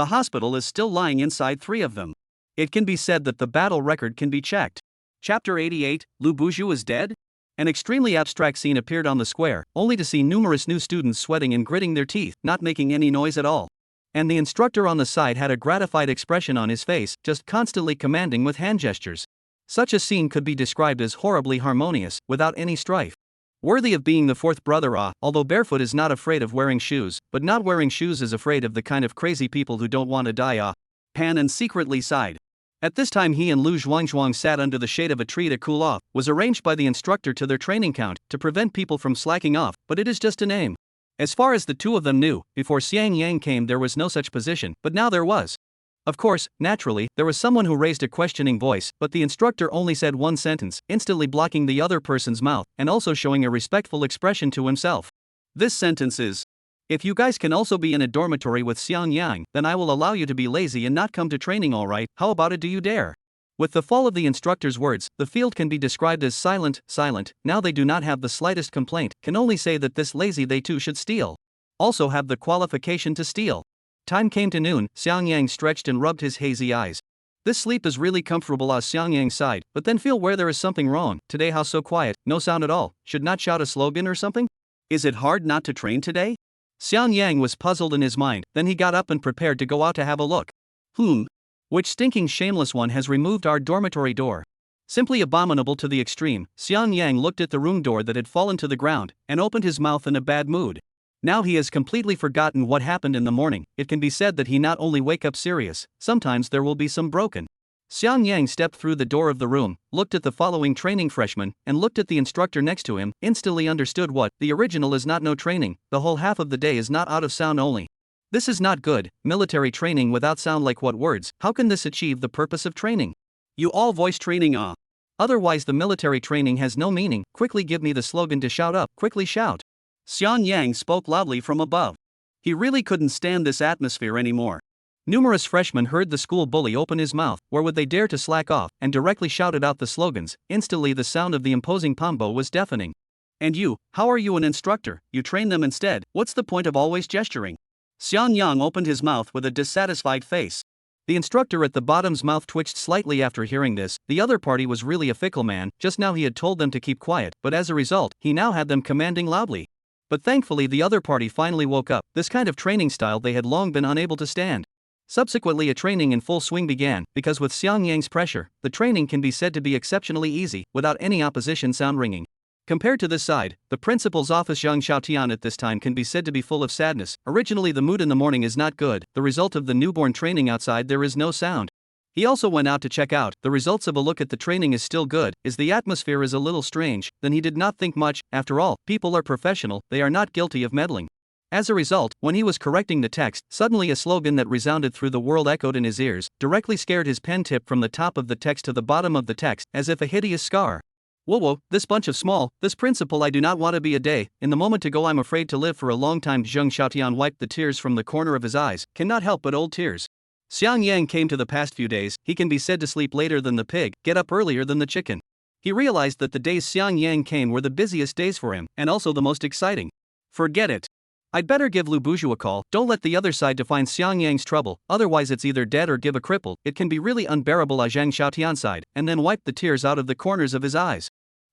hospital is still lying inside 3 of them. It can be said that the battle record can be checked. Chapter 88, Lu Buzhu is dead? An extremely abstract scene appeared on the square, only to see numerous new students sweating and gritting their teeth, not making any noise at all. And the instructor on the side had a gratified expression on his face, just constantly commanding with hand gestures. Such a scene could be described as horribly harmonious, without any strife. Worthy of being the fourth brother. Although Barefoot is not afraid of wearing shoes, but not wearing shoes is afraid of the kind of crazy people who don't want to die. Panin secretly sighed. At this time he and Lu Zhuang sat under the shade of a tree to cool off, was arranged by the instructor to their training count, to prevent people from slacking off, but it is just a name. As far as the 2 of them knew, before Xiang Yang came there was no such position, but now there was. Of course, naturally, there was someone who raised a questioning voice, but the instructor only said one sentence, instantly blocking the other person's mouth, and also showing a respectful expression to himself. This sentence is: if you guys can also be in a dormitory with Xiang Yang, then I will allow you to be lazy and not come to training, alright? How about it, do you dare? With the fall of the instructor's words, the field can be described as silent. Now they do not have the slightest complaint, can only say that this lazy they too should steal. Also have the qualification to steal. Time came to noon, Xiang Yang stretched and rubbed his hazy eyes. This sleep is really comfortable, Xiang Yang sighed, but then feel where there is something wrong. Today how so quiet, no sound at all, should not shout a slogan or something? Is it hard not to train today? Xiang Yang was puzzled in his mind, then he got up and prepared to go out to have a look. Which stinking shameless one has removed our dormitory door? Simply abominable to the extreme. Xiang Yang looked at the room door that had fallen to the ground, and opened his mouth in a bad mood. Now he has completely forgotten what happened in the morning. It can be said that he not only wake up serious, sometimes there will be some broken. Xiang Yang stepped through the door of the room, looked at the following training freshman, and looked at the instructor next to him, instantly understood what the original is not no training, the whole half of the day is not out of sound only. This is not good, military training without sound, like what words, how can this achieve the purpose of training? You all voice training otherwise the military training has no meaning, quickly give me the slogan to shout up, quickly shout. Xiang Yang spoke loudly from above. He really couldn't stand this atmosphere anymore. Numerous freshmen heard the school bully open his mouth, where would they dare to slack off, and directly shouted out the slogans. Instantly the sound of the imposing pombo was deafening. And you, how are you an instructor? You train them instead, what's the point of always gesturing? Xiang Yang opened his mouth with a dissatisfied face. The instructor at the bottom's mouth twitched slightly after hearing this. The other party was really a fickle man, just now he had told them to keep quiet, but as a result, he now had them commanding loudly. But thankfully the other party finally woke up, this kind of training style they had long been unable to stand. Subsequently a training in full swing began, because with Xiang Yang's pressure, the training can be said to be exceptionally easy, without any opposition sound ringing. Compared to this side, the principal's office Zhang Xiaotian at this time can be said to be full of sadness. Originally the mood in the morning is not good, the result of the newborn training outside there is no sound. He also went out to check out, the results of a look at the training is still good, is the atmosphere is a little strange, then he did not think much, after all, people are professional, they are not guilty of meddling. As a result, when he was correcting the text, suddenly a slogan that resounded through the world echoed in his ears, directly scared his pen tip from the top of the text to the bottom of the text, as if a hideous scar. Whoa, this bunch of small, this principal I do not want to be a day, in the moment to go I'm afraid to live for a long time. Zhang Xiaotian wiped the tears from the corner of his eyes, cannot help but old tears. Xiang Yang came to the past few days, he can be said to sleep later than the pig, get up earlier than the chicken. He realized that the days Xiang Yang came were the busiest days for him, and also the most exciting. Forget it. I'd better give Lu Buju a call, don't let the other side define Xiang Yang's trouble, otherwise it's either dead or give a cripple, it can be really unbearable. Zhang Xiaotian sighed, and then wiped the tears out of the corners of his eyes.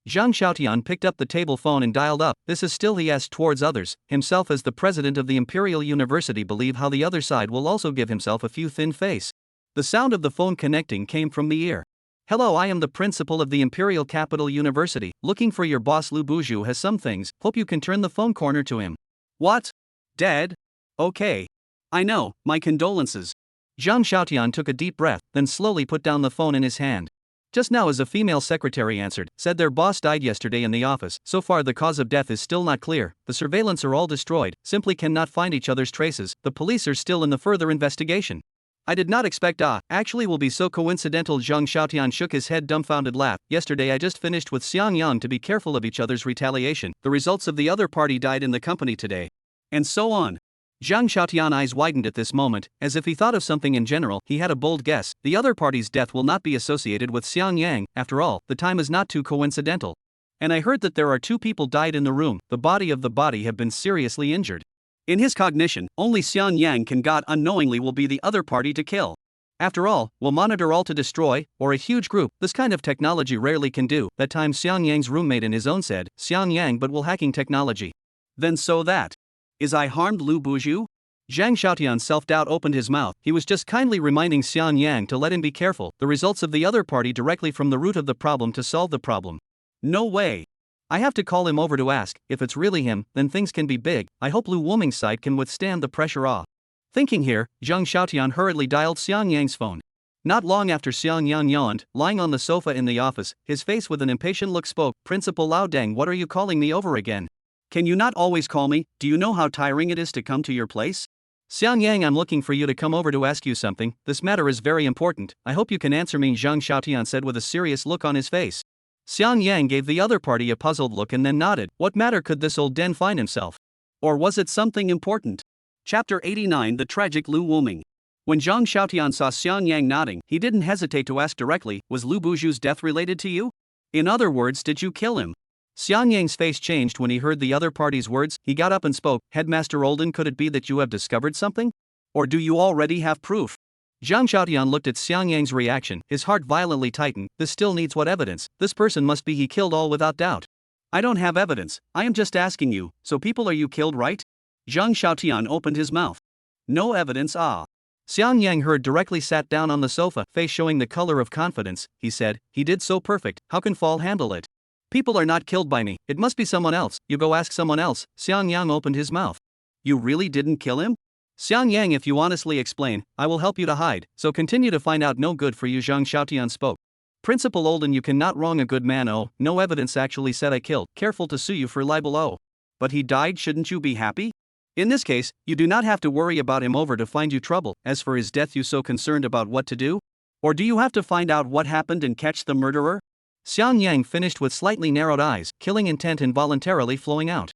Zhang Xiaotian picked up the table phone and dialed up, this is still he asked towards others, himself as the president of the Imperial University believe how the other side will also give himself a few thin face. The sound of the phone connecting came from the ear. Hello, I am the principal of the Imperial Capital University, looking for your boss Lu Buju has some things, hope you can turn the phone corner to him. What? Dead? Okay. I know, my condolences. Zhang Xiaotian took a deep breath, then slowly put down the phone in his hand. Just now as a female secretary answered, said their boss died yesterday in the office, so far the cause of death is still not clear, the surveillance are all destroyed, simply cannot find each other's traces, the police are still in the further investigation. I did not expect actually will be so coincidental. Zhang Xiaotian shook his head dumbfounded laugh, yesterday I just finished with Xiang Yang to be careful of each other's retaliation, the results of the other party died in the company today. And so on. Zhang Xiaotian's eyes widened at this moment, as if he thought of something in general, he had a bold guess, the other party's death will not be associated with Xiang Yang, after all, the time is not too coincidental. And I heard that there are 2 people died in the room, the body of the body have been seriously injured. In his cognition, only Xiang Yang can God unknowingly will be the other party to kill. After all, will monitor all to destroy, or a huge group, this kind of technology rarely can do, that time Xiang Yang's roommate in his own said, Xiang Yang but will hacking technology. Then so that. Is I harmed Lu Buju? Zhang Xiaotian's self-doubt opened his mouth, he was just kindly reminding Xiang Yang to let him be careful, the results of the other party directly from the root of the problem to solve the problem. No way. I have to call him over to ask, if it's really him, then things can be big, I hope Lu Wuming's side can withstand the pressure. Thinking here, Zhang Xiaotian hurriedly dialed Xiang Yang's phone. Not long after Xiang Yang yawned, lying on the sofa in the office, his face with an impatient look spoke, Principal Lao Deng, what are you calling me over again? Can you not always call me? Do you know how tiring it is to come to your place? Xiang Yang, I'm looking for you to come over to ask you something. This matter is very important. I hope you can answer me, Zhang Xiaotian said with a serious look on his face. Xiang Yang gave the other party a puzzled look and then nodded. What matter could this old den find himself? Or was it something important? Chapter 89, The Tragic Lu Wuming. When Zhang Xiaotian saw Xiang Yang nodding, he didn't hesitate to ask directly, was Lu Buju's death related to you? In other words, did you kill him? Xiang Yang's face changed when he heard the other party's words. He got up and spoke. Headmaster Olden, could it be that you have discovered something? Or do you already have proof? Zhang Xiaotian looked at Xiang Yang's reaction. His heart violently tightened. This still needs what evidence? This person must be he killed all without doubt. I don't have evidence. I am just asking you. So people, are you killed, right? Zhang Xiaotian opened his mouth. No evidence, ah. Xiang Yang heard directly sat down on the sofa, face showing the color of confidence. He said, he did so perfect, how can Fall handle it? People are not killed by me, it must be someone else, you go ask someone else. Xiang Yang opened his mouth. You really didn't kill him? Xiang Yang, if you honestly explain, I will help you to hide, so continue to find out. No good for you, Zhang Xiaotian spoke. Principal Olden, you cannot wrong a good man. Oh, no evidence actually said I killed, careful to sue you for libel. Oh. But he died, shouldn't you be happy? In this case, you do not have to worry about him over to find you trouble. As for his death, you so concerned about what to do? Or do you have to find out what happened and catch the murderer? Xiang Yang finished with slightly narrowed eyes, killing intent involuntarily flowing out.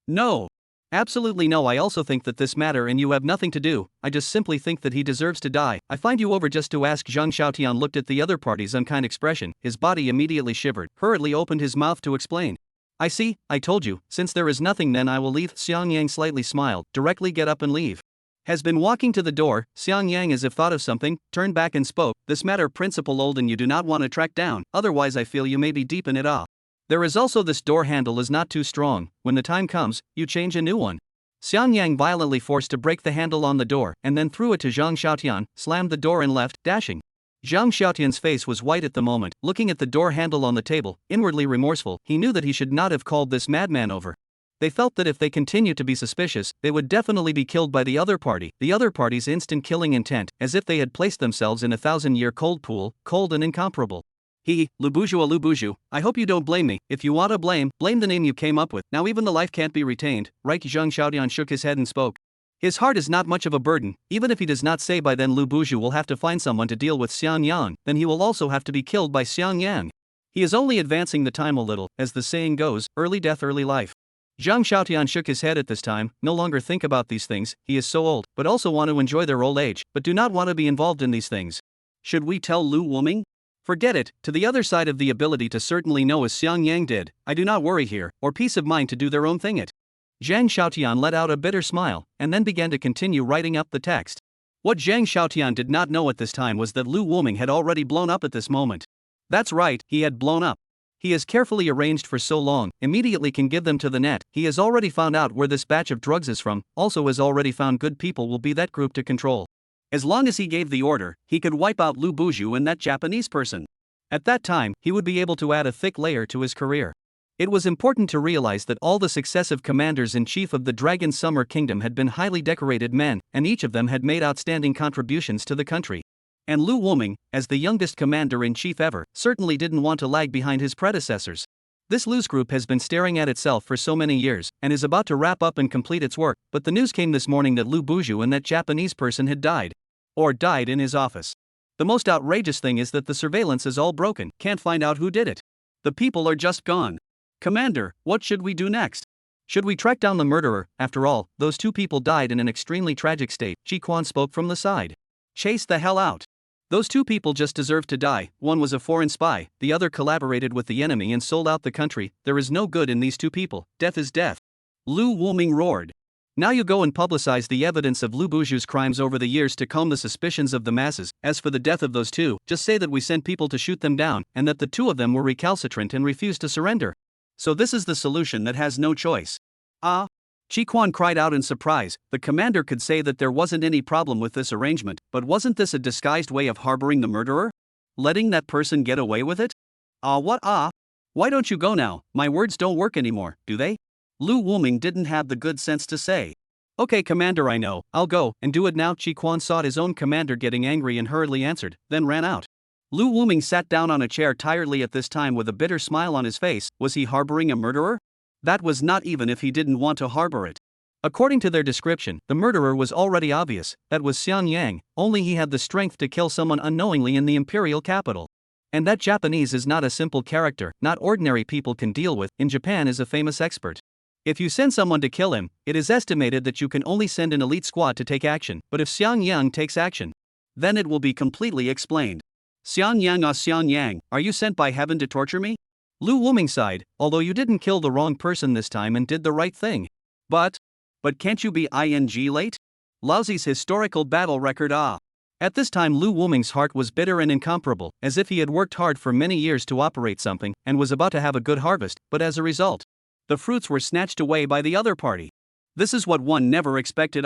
No. Absolutely no. I also think that this matter and you have nothing to do. I just simply think that he deserves to die. I find you over just to ask. Zhang Xiaotian looked at the other party's unkind expression. His body immediately shivered, hurriedly opened his mouth to explain. I see, I told you, since there is nothing then I will leave. Xiang Yang slightly smiled, directly get up and leave. Has been walking to the door. Xiang Yang, as if thought of something, turned back and spoke. This matter, Principal Olden, you do not want to track down, otherwise I feel you may be deep in it. Ah. There is also this door handle is not too strong, when the time comes, you change a new one. Xiang Yang violently forced to break the handle on the door and then threw it to Zhang Xiaotian, slammed the door and left, dashing. Zhang Xiaotian's face was white at the moment, looking at the door handle on the table, inwardly remorseful. He knew that he should not have called this madman over. They felt that if they continued to be suspicious, they would definitely be killed by the other party's instant killing intent, as if they had placed themselves in a 1,000-year cold pool, cold and incomparable. Lu Buju, I hope you don't blame me. If you want to blame the name you came up with. Now even the life can't be retained, right? Zhang Xiaotian shook his head and spoke. His heart is not much of a burden, even if he does not say by then Lu Buju will have to find someone to deal with Xiang Yang, then he will also have to be killed by Xiang Yang. He is only advancing the time a little, as the saying goes, early death, early life. Zhang Xiaotian shook his head at this time, no longer think about these things. He is so old, but also want to enjoy their old age, but do not want to be involved in these things. Should we tell Lu Wuming? Forget it, to the other side of the ability to certainly know as Xiang Yang did. I do not worry here, or peace of mind to do their own thing it. Zhang Xiaotian let out a bitter smile, and then began to continue writing up the text. What Zhang Xiaotian did not know at this time was that Lu Wuming had already blown up at this moment. That's right, he had blown up. He has carefully arranged for so long, immediately can give them to the net. He has already found out where this batch of drugs is from, also has already found good people will be that group to control. As long as he gave the order, he could wipe out Lu Buju and that Japanese person. At that time, he would be able to add a thick layer to his career. It was important to realize that all the successive commanders-in-chief of the Dragon Summer Kingdom had been highly decorated men, and each of them had made outstanding contributions to the country. And Lu Wuming, as the youngest commander-in-chief ever, certainly didn't want to lag behind his predecessors. This Lu's group has been staring at itself for so many years, and is about to wrap up and complete its work, but the news came this morning that Lu Buju and that Japanese person had died. Or died in his office. The most outrageous thing is that the surveillance is all broken, can't find out who did it. The people are just gone. Commander, what should we do next? Should we track down the murderer? After all, those two people died in an extremely tragic state. Ji Quan spoke from the side. Chase the hell out. Those two people just deserve to die. One was a foreign spy, the other collaborated with the enemy and sold out the country. There is no good in these two people. Death is death. Lu Wuming roared. Now you go and publicize the evidence of Lu Buju's crimes over the years to calm the suspicions of the masses. As for the death of those two, just say that we sent people to shoot them down, and that the two of them were recalcitrant and refused to surrender. So this is the solution that has no choice. Ah? Ji Quan cried out in surprise. The commander could say that there wasn't any problem with this arrangement, but wasn't this a disguised way of harboring the murderer? Letting that person get away with it? What? Why don't you go now? My words don't work anymore, do they? Lu Wuming didn't have the good sense to say. Okay, Commander, I know, I'll go, and do it now. Ji Quan saw his own commander getting angry and hurriedly answered, then ran out. Lu Wuming sat down on a chair tiredly at this time with a bitter smile on his face. Was he harboring a murderer? That was not even if he didn't want to harbor it. According to their description, the murderer was already obvious, that was Xiang Yang, only he had the strength to kill someone unknowingly in the imperial capital. And that Japanese is not a simple character, not ordinary people can deal with, in Japan is a famous expert. If you send someone to kill him, it is estimated that you can only send an elite squad to take action, but if Xiang Yang takes action, then it will be completely explained. Xiang Yang Xiang Yang, are you sent by heaven to torture me? Lu Wuming sighed, although you didn't kill the wrong person this time and did the right thing. But can't you be late? Laozi's historical battle record At this time Lu Wuming's heart was bitter and incomparable, as if he had worked hard for many years to operate something, and was about to have a good harvest, but as a result, the fruits were snatched away by the other party. This is what one never expected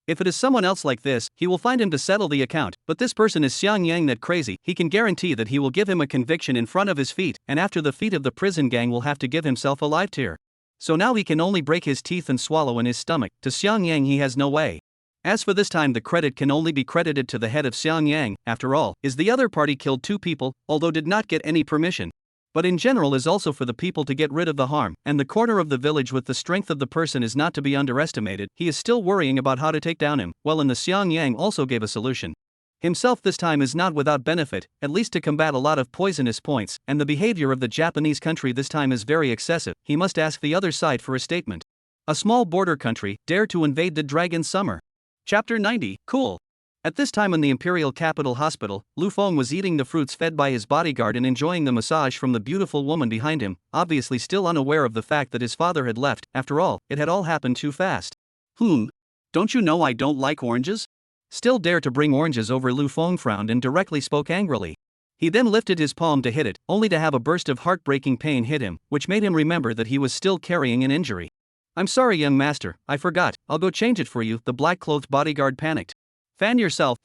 If it is someone else like this, he will find him to settle the account, but this person is Xiang Yang that crazy, he can guarantee that he will give him a conviction in front of his feet, and after the feet of the prison gang will have to give himself a live tear. So now he can only break his teeth and swallow in his stomach, to Xiang Yang he has no way. As for this time the credit can only be credited to the head of Xiang Yang, after all, is the other party killed 2 people, although did not get any permission. But in general is also for the people to get rid of the harm, and the corner of the village with the strength of the person is not to be underestimated, he is still worrying about how to take down him, well and the Xiang Yang also gave a solution. Himself this time is not without benefit, at least to combat a lot of poisonous points, and the behavior of the Japanese country this time is very excessive, he must ask the other side for a statement. A small border country, dare to invade the Dragon Summer. Chapter 90, Cool. At this time in the Imperial Capital Hospital, Lu Feng was eating the fruits fed by his bodyguard and enjoying the massage from the beautiful woman behind him, obviously still unaware of the fact that his father had left. After all, it had all happened too fast. Don't you know I don't like oranges? Still dare to bring oranges over. Lu Feng frowned and directly spoke angrily. He then lifted his palm to hit it, only to have a burst of heartbreaking pain hit him, which made him remember that he was still carrying an injury. I'm sorry young master, I forgot, I'll go change it for you, the black-clothed bodyguard panicked. Fan yourself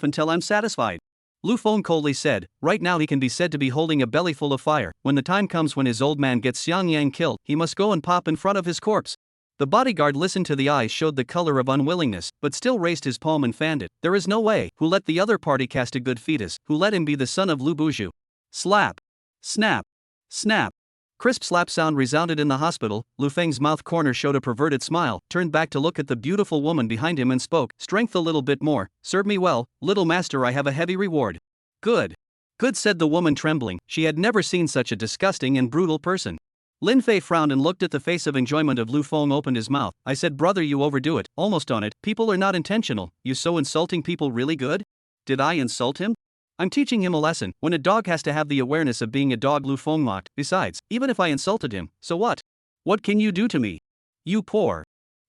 until I'm satisfied. Lu Feng coldly said, right now he can be said to be holding a belly full of fire. When the time comes when his old man gets Xiang Yang killed, he must go and pop in front of his corpse. The bodyguard listened to the eyes showed the color of unwillingness, but still raised his palm and fanned it. There is no way. Who let the other party cast a good fetus? Who let him be the son of Lu Buju? Slap. Snap. Snap. Crisp slap sound resounded in the hospital. Lu Feng's mouth corner showed a perverted smile, turned back to look at the beautiful woman behind him and spoke, strength a little bit more, serve me well, little master, I have a heavy reward. Good. Good, said the woman trembling, she had never seen such a disgusting and brutal person. Lin Fei frowned and looked at the face of enjoyment of Lu Feng opened his mouth. I said brother you overdo it, almost on it, people are not intentional, you so insulting people really good? Did I insult him? I'm teaching him a lesson, when a dog has to have the awareness of being a dog, Lu Feng mocked. Besides, even if I insulted him, so what? What can you do to me? You poor.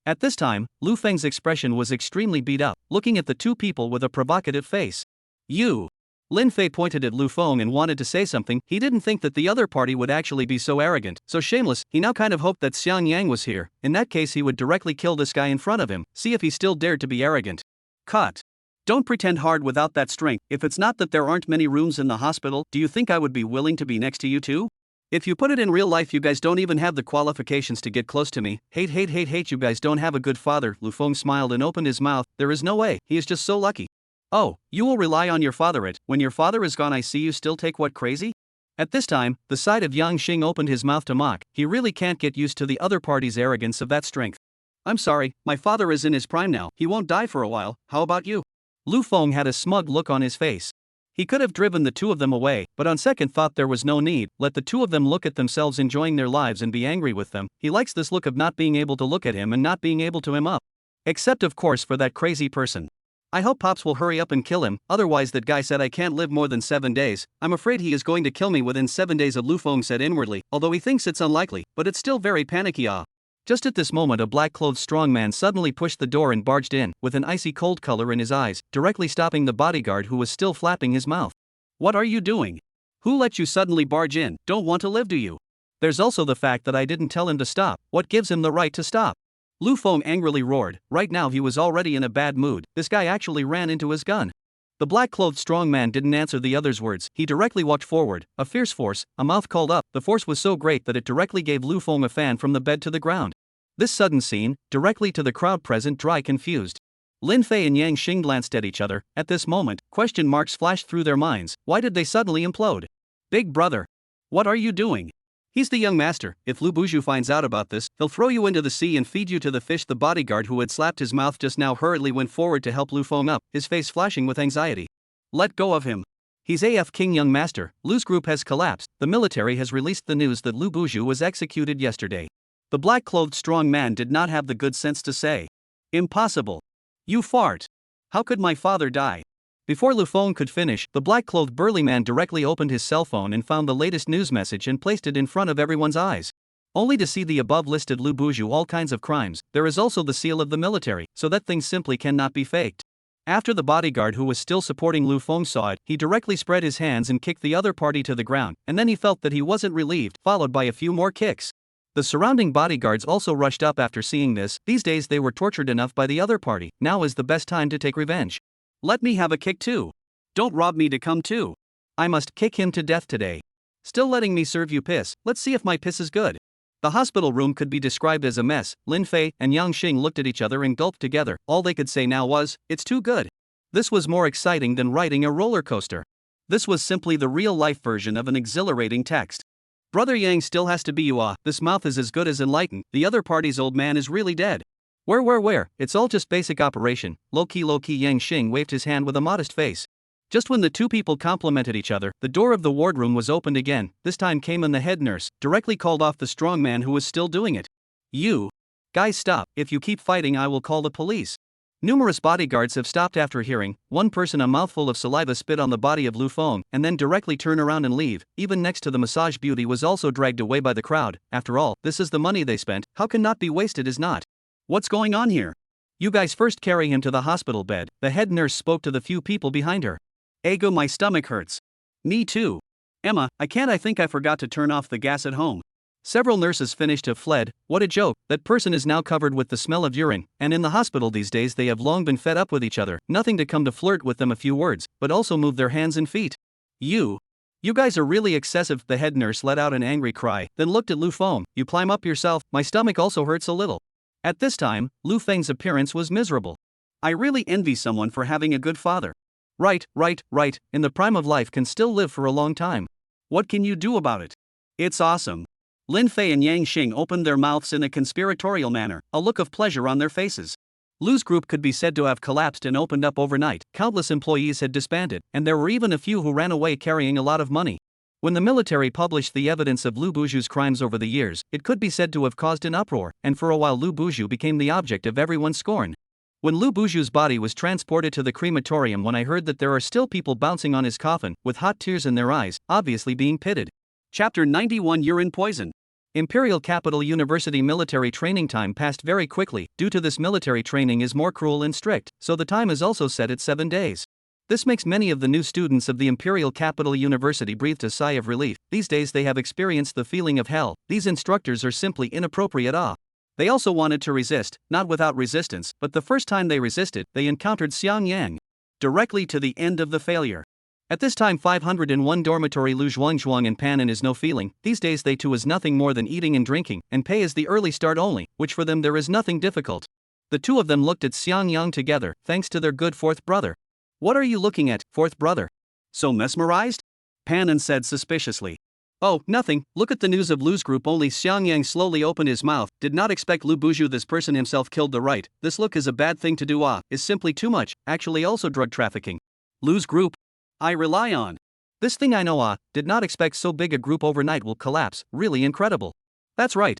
At this time, Lu Feng's expression was extremely beat up, looking at the 2 people with a provocative face. You. Lin Fei pointed at Lu Feng and wanted to say something. He didn't think that the other party would actually be so arrogant, so shameless. He now kind of hoped that Xiang Yang was here. In that case he would directly kill this guy in front of him, see if he still dared to be arrogant. Cut. Don't pretend hard without that strength. If it's not that there aren't many rooms in the hospital, do you think I would be willing to be next to you too? If you put it in real life, you guys don't even have the qualifications to get close to me. Hate, you guys don't have a good father. Lu Feng smiled and opened his mouth. There is no way, he is just so lucky. Oh, you will rely on your father. When your father is gone I see you still take what crazy? At this time, the side of Yang Xing opened his mouth to mock. He really can't get used to the other party's arrogance of that strength. I'm sorry, my father is in his prime now, he won't die for a while, how about you? Lu Feng had a smug look on his face. He could have driven the 2 of them away, but on second thought there was no need. Let the 2 of them look at themselves enjoying their lives and be angry with them. He likes this look of not being able to look at him and not being able to him up. Except of course for that crazy person. I hope Pops will hurry up and kill him, otherwise that guy said I can't live more than 7 days. I'm afraid he is going to kill me within 7 days, Lu Feng said inwardly, although he thinks it's unlikely, but it's still very panicky. Just at this moment a black-clothed strong man suddenly pushed the door and barged in, with an icy cold color in his eyes, directly stopping the bodyguard who was still flapping his mouth. What are you doing? Who let you suddenly barge in? Don't want to live, do you? There's also the fact that I didn't tell him to stop. What gives him the right to stop? Lu Feng angrily roared. Right now he was already in a bad mood. This guy actually ran into his gun. The black-clothed strong man didn't answer the other's words. He directly walked forward, a fierce force, a mouth called up. The force was so great that it directly gave Lu Feng a fan from the bed to the ground. This sudden scene, directly to the crowd present, dry confused. Lin Fei and Yang Xing glanced at each other. At this moment, question marks flashed through their minds. Why did they suddenly implode? Big brother. What are you doing? He's the young master. If Lu Buju finds out about this, he'll throw you into the sea and feed you to the fish. The bodyguard who had slapped his mouth just now hurriedly went forward to help Lu Feng up, his face flashing with anxiety. Let go of him. He's AF King Young Master. Lu's group has collapsed. The military has released the news that Lu Buju was executed yesterday. The black-clothed strong man did not have the good sense to say, "Impossible. You fart. How could my father die?" Before Lu Feng could finish, the black-clothed burly man directly opened his cell phone and found the latest news message and placed it in front of everyone's eyes. Only to see the above listed Lu Buju all kinds of crimes. There is also the seal of the military, so that thing simply cannot be faked. After the bodyguard who was still supporting Lu Feng saw it, he directly spread his hands and kicked the other party to the ground, and then he felt that he wasn't relieved, followed by a few more kicks. The surrounding bodyguards also rushed up after seeing this. These days they were tortured enough by the other party. Now is the best time to take revenge. Let me have a kick too. Don't rob me to come too. I must kick him to death today. Still letting me serve you piss. Let's see if my piss is good. The hospital room could be described as a mess. Lin Fei and Yang Xing looked at each other and gulped together. All they could say now was, "It's too good." This was more exciting than riding a roller coaster. This was simply the real-life version of an exhilarating text. Brother Yang still has to be you. This mouth is as good as enlightened. The other party's old man is really dead. Where? It's all just basic operation. Low-key Yang Xing waved his hand with a modest face. Just when the two people complimented each other, the door of the wardroom was opened again. This time came in the head nurse, directly called off the strong man who was still doing it. "You guys stop. If you keep fighting I will call the police." Numerous bodyguards have stopped after hearing. One person, a mouthful of saliva, spit on the body of Lu Feng and then directly turn around and leave. Even next to the massage beauty was also dragged away by the crowd. After all, this is the money they spent. How can not be wasted is not. What's going on here? You guys first carry him to the hospital bed. The head nurse spoke to the few people behind her. Ego, my stomach hurts. Me too. Emma, I think I forgot to turn off the gas at home. Several nurses finished have fled. What a joke. That person is now covered with the smell of urine, and in the hospital these days they have long been fed up with each other. Nothing to come to flirt with them a few words, but also move their hands and feet. You guys are really excessive. The head nurse let out an angry cry, then looked at Lu Feng. You climb up yourself. My stomach also hurts a little. At this time, Lu Feng's appearance was miserable. I really envy someone for having a good father. Right, in the prime of life can still live for a long time. What can you do about it? It's awesome. Lin Fei and Yang Xing opened their mouths in a conspiratorial manner, a look of pleasure on their faces. Lu's group could be said to have collapsed and opened up overnight. Countless employees had disbanded, and there were even a few who ran away carrying a lot of money. When the military published the evidence of Lu Buju's crimes over the years, it could be said to have caused an uproar, and for a while Lu Buju became the object of everyone's scorn. When Lu Buju's body was transported to the crematorium, when I heard that there are still people bouncing on his coffin, with hot tears in their eyes, obviously being pitted. Chapter 91 Urine Poison. Imperial Capital University military training time passed very quickly. Due to this, military training is more cruel and strict, so the time is also set at 7 days. This makes many of the new students of the Imperial Capital University breathe a sigh of relief. These days they have experienced the feeling of hell. These instructors are simply inappropriate. They also wanted to resist, not without resistance, but the first time they resisted, they encountered Xiang Yang. Directly to the end of the failure. At this time 501 dormitory Lu Zhuangzhuang and Panin is no feeling. These days they too is nothing more than eating and drinking, and pay is the early start only, which for them there is nothing difficult. The two of them looked at Xiang Yang together, thanks to their good fourth brother. What are you looking at, fourth brother? So mesmerized? Panin said suspiciously. Oh, nothing. Look at the news of Lu's group. Only Xiang Yang slowly opened his mouth. Did not expect Lu Buju. This person himself killed the right. This look is a bad thing to do. Is simply too much. Actually also drug trafficking. Lu's group. I rely on. This thing I know. Did not expect so big a group overnight will collapse. Really incredible. That's right.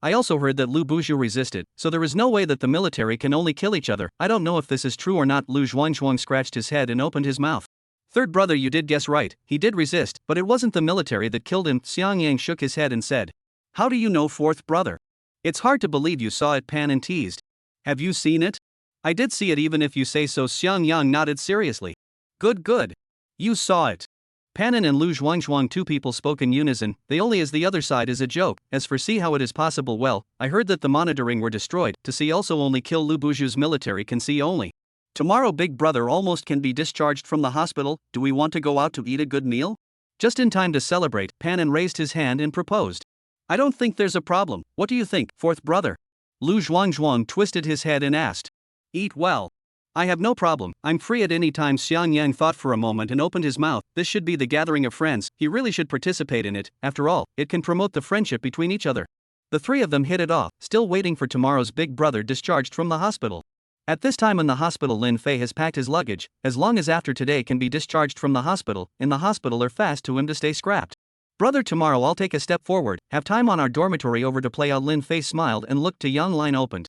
I also heard that Lu Buju resisted, so there is no way that the military can only kill each other. I don't know if this is true or not. Lu Zhuangzhuang scratched his head and opened his mouth. Third brother, you did guess right. He did resist, but it wasn't the military that killed him. Xiang Yang shook his head and said. How do you know, fourth brother? It's hard to believe you saw it. Panin teased. Have you seen it? I did see it, even if you say so. Xiang Yang nodded seriously. Good. You saw it. Panin and Lu Zhuangzhuang, two people, spoke in unison. They only as the other side is a joke. As for see how it is possible, well, I heard that the monitoring were destroyed. To see also only kill Lu Buju's military can see only. Tomorrow big brother almost can be discharged from the hospital. Do we want to go out to eat a good meal? Just in time to celebrate, Panin raised his hand and proposed. I don't think there's a problem. What do you think, fourth brother? Lu Zhuangzhuang twisted his head and asked. Eat well. I have no problem, I'm free at any time. Xiang Yang thought for a moment and opened his mouth. This should be the gathering of friends, he really should participate in it, after all, it can promote the friendship between each other. The three of them hit it off, still waiting for tomorrow's big brother discharged from the hospital. At this time in the hospital, Lin Fei has packed his luggage. As long as after today can be discharged from the hospital, in the hospital are fast to him to stay scrapped. Brother, tomorrow I'll take a step forward, have time on our dormitory over to play out. Lin Fei smiled and looked to Yang Line opened.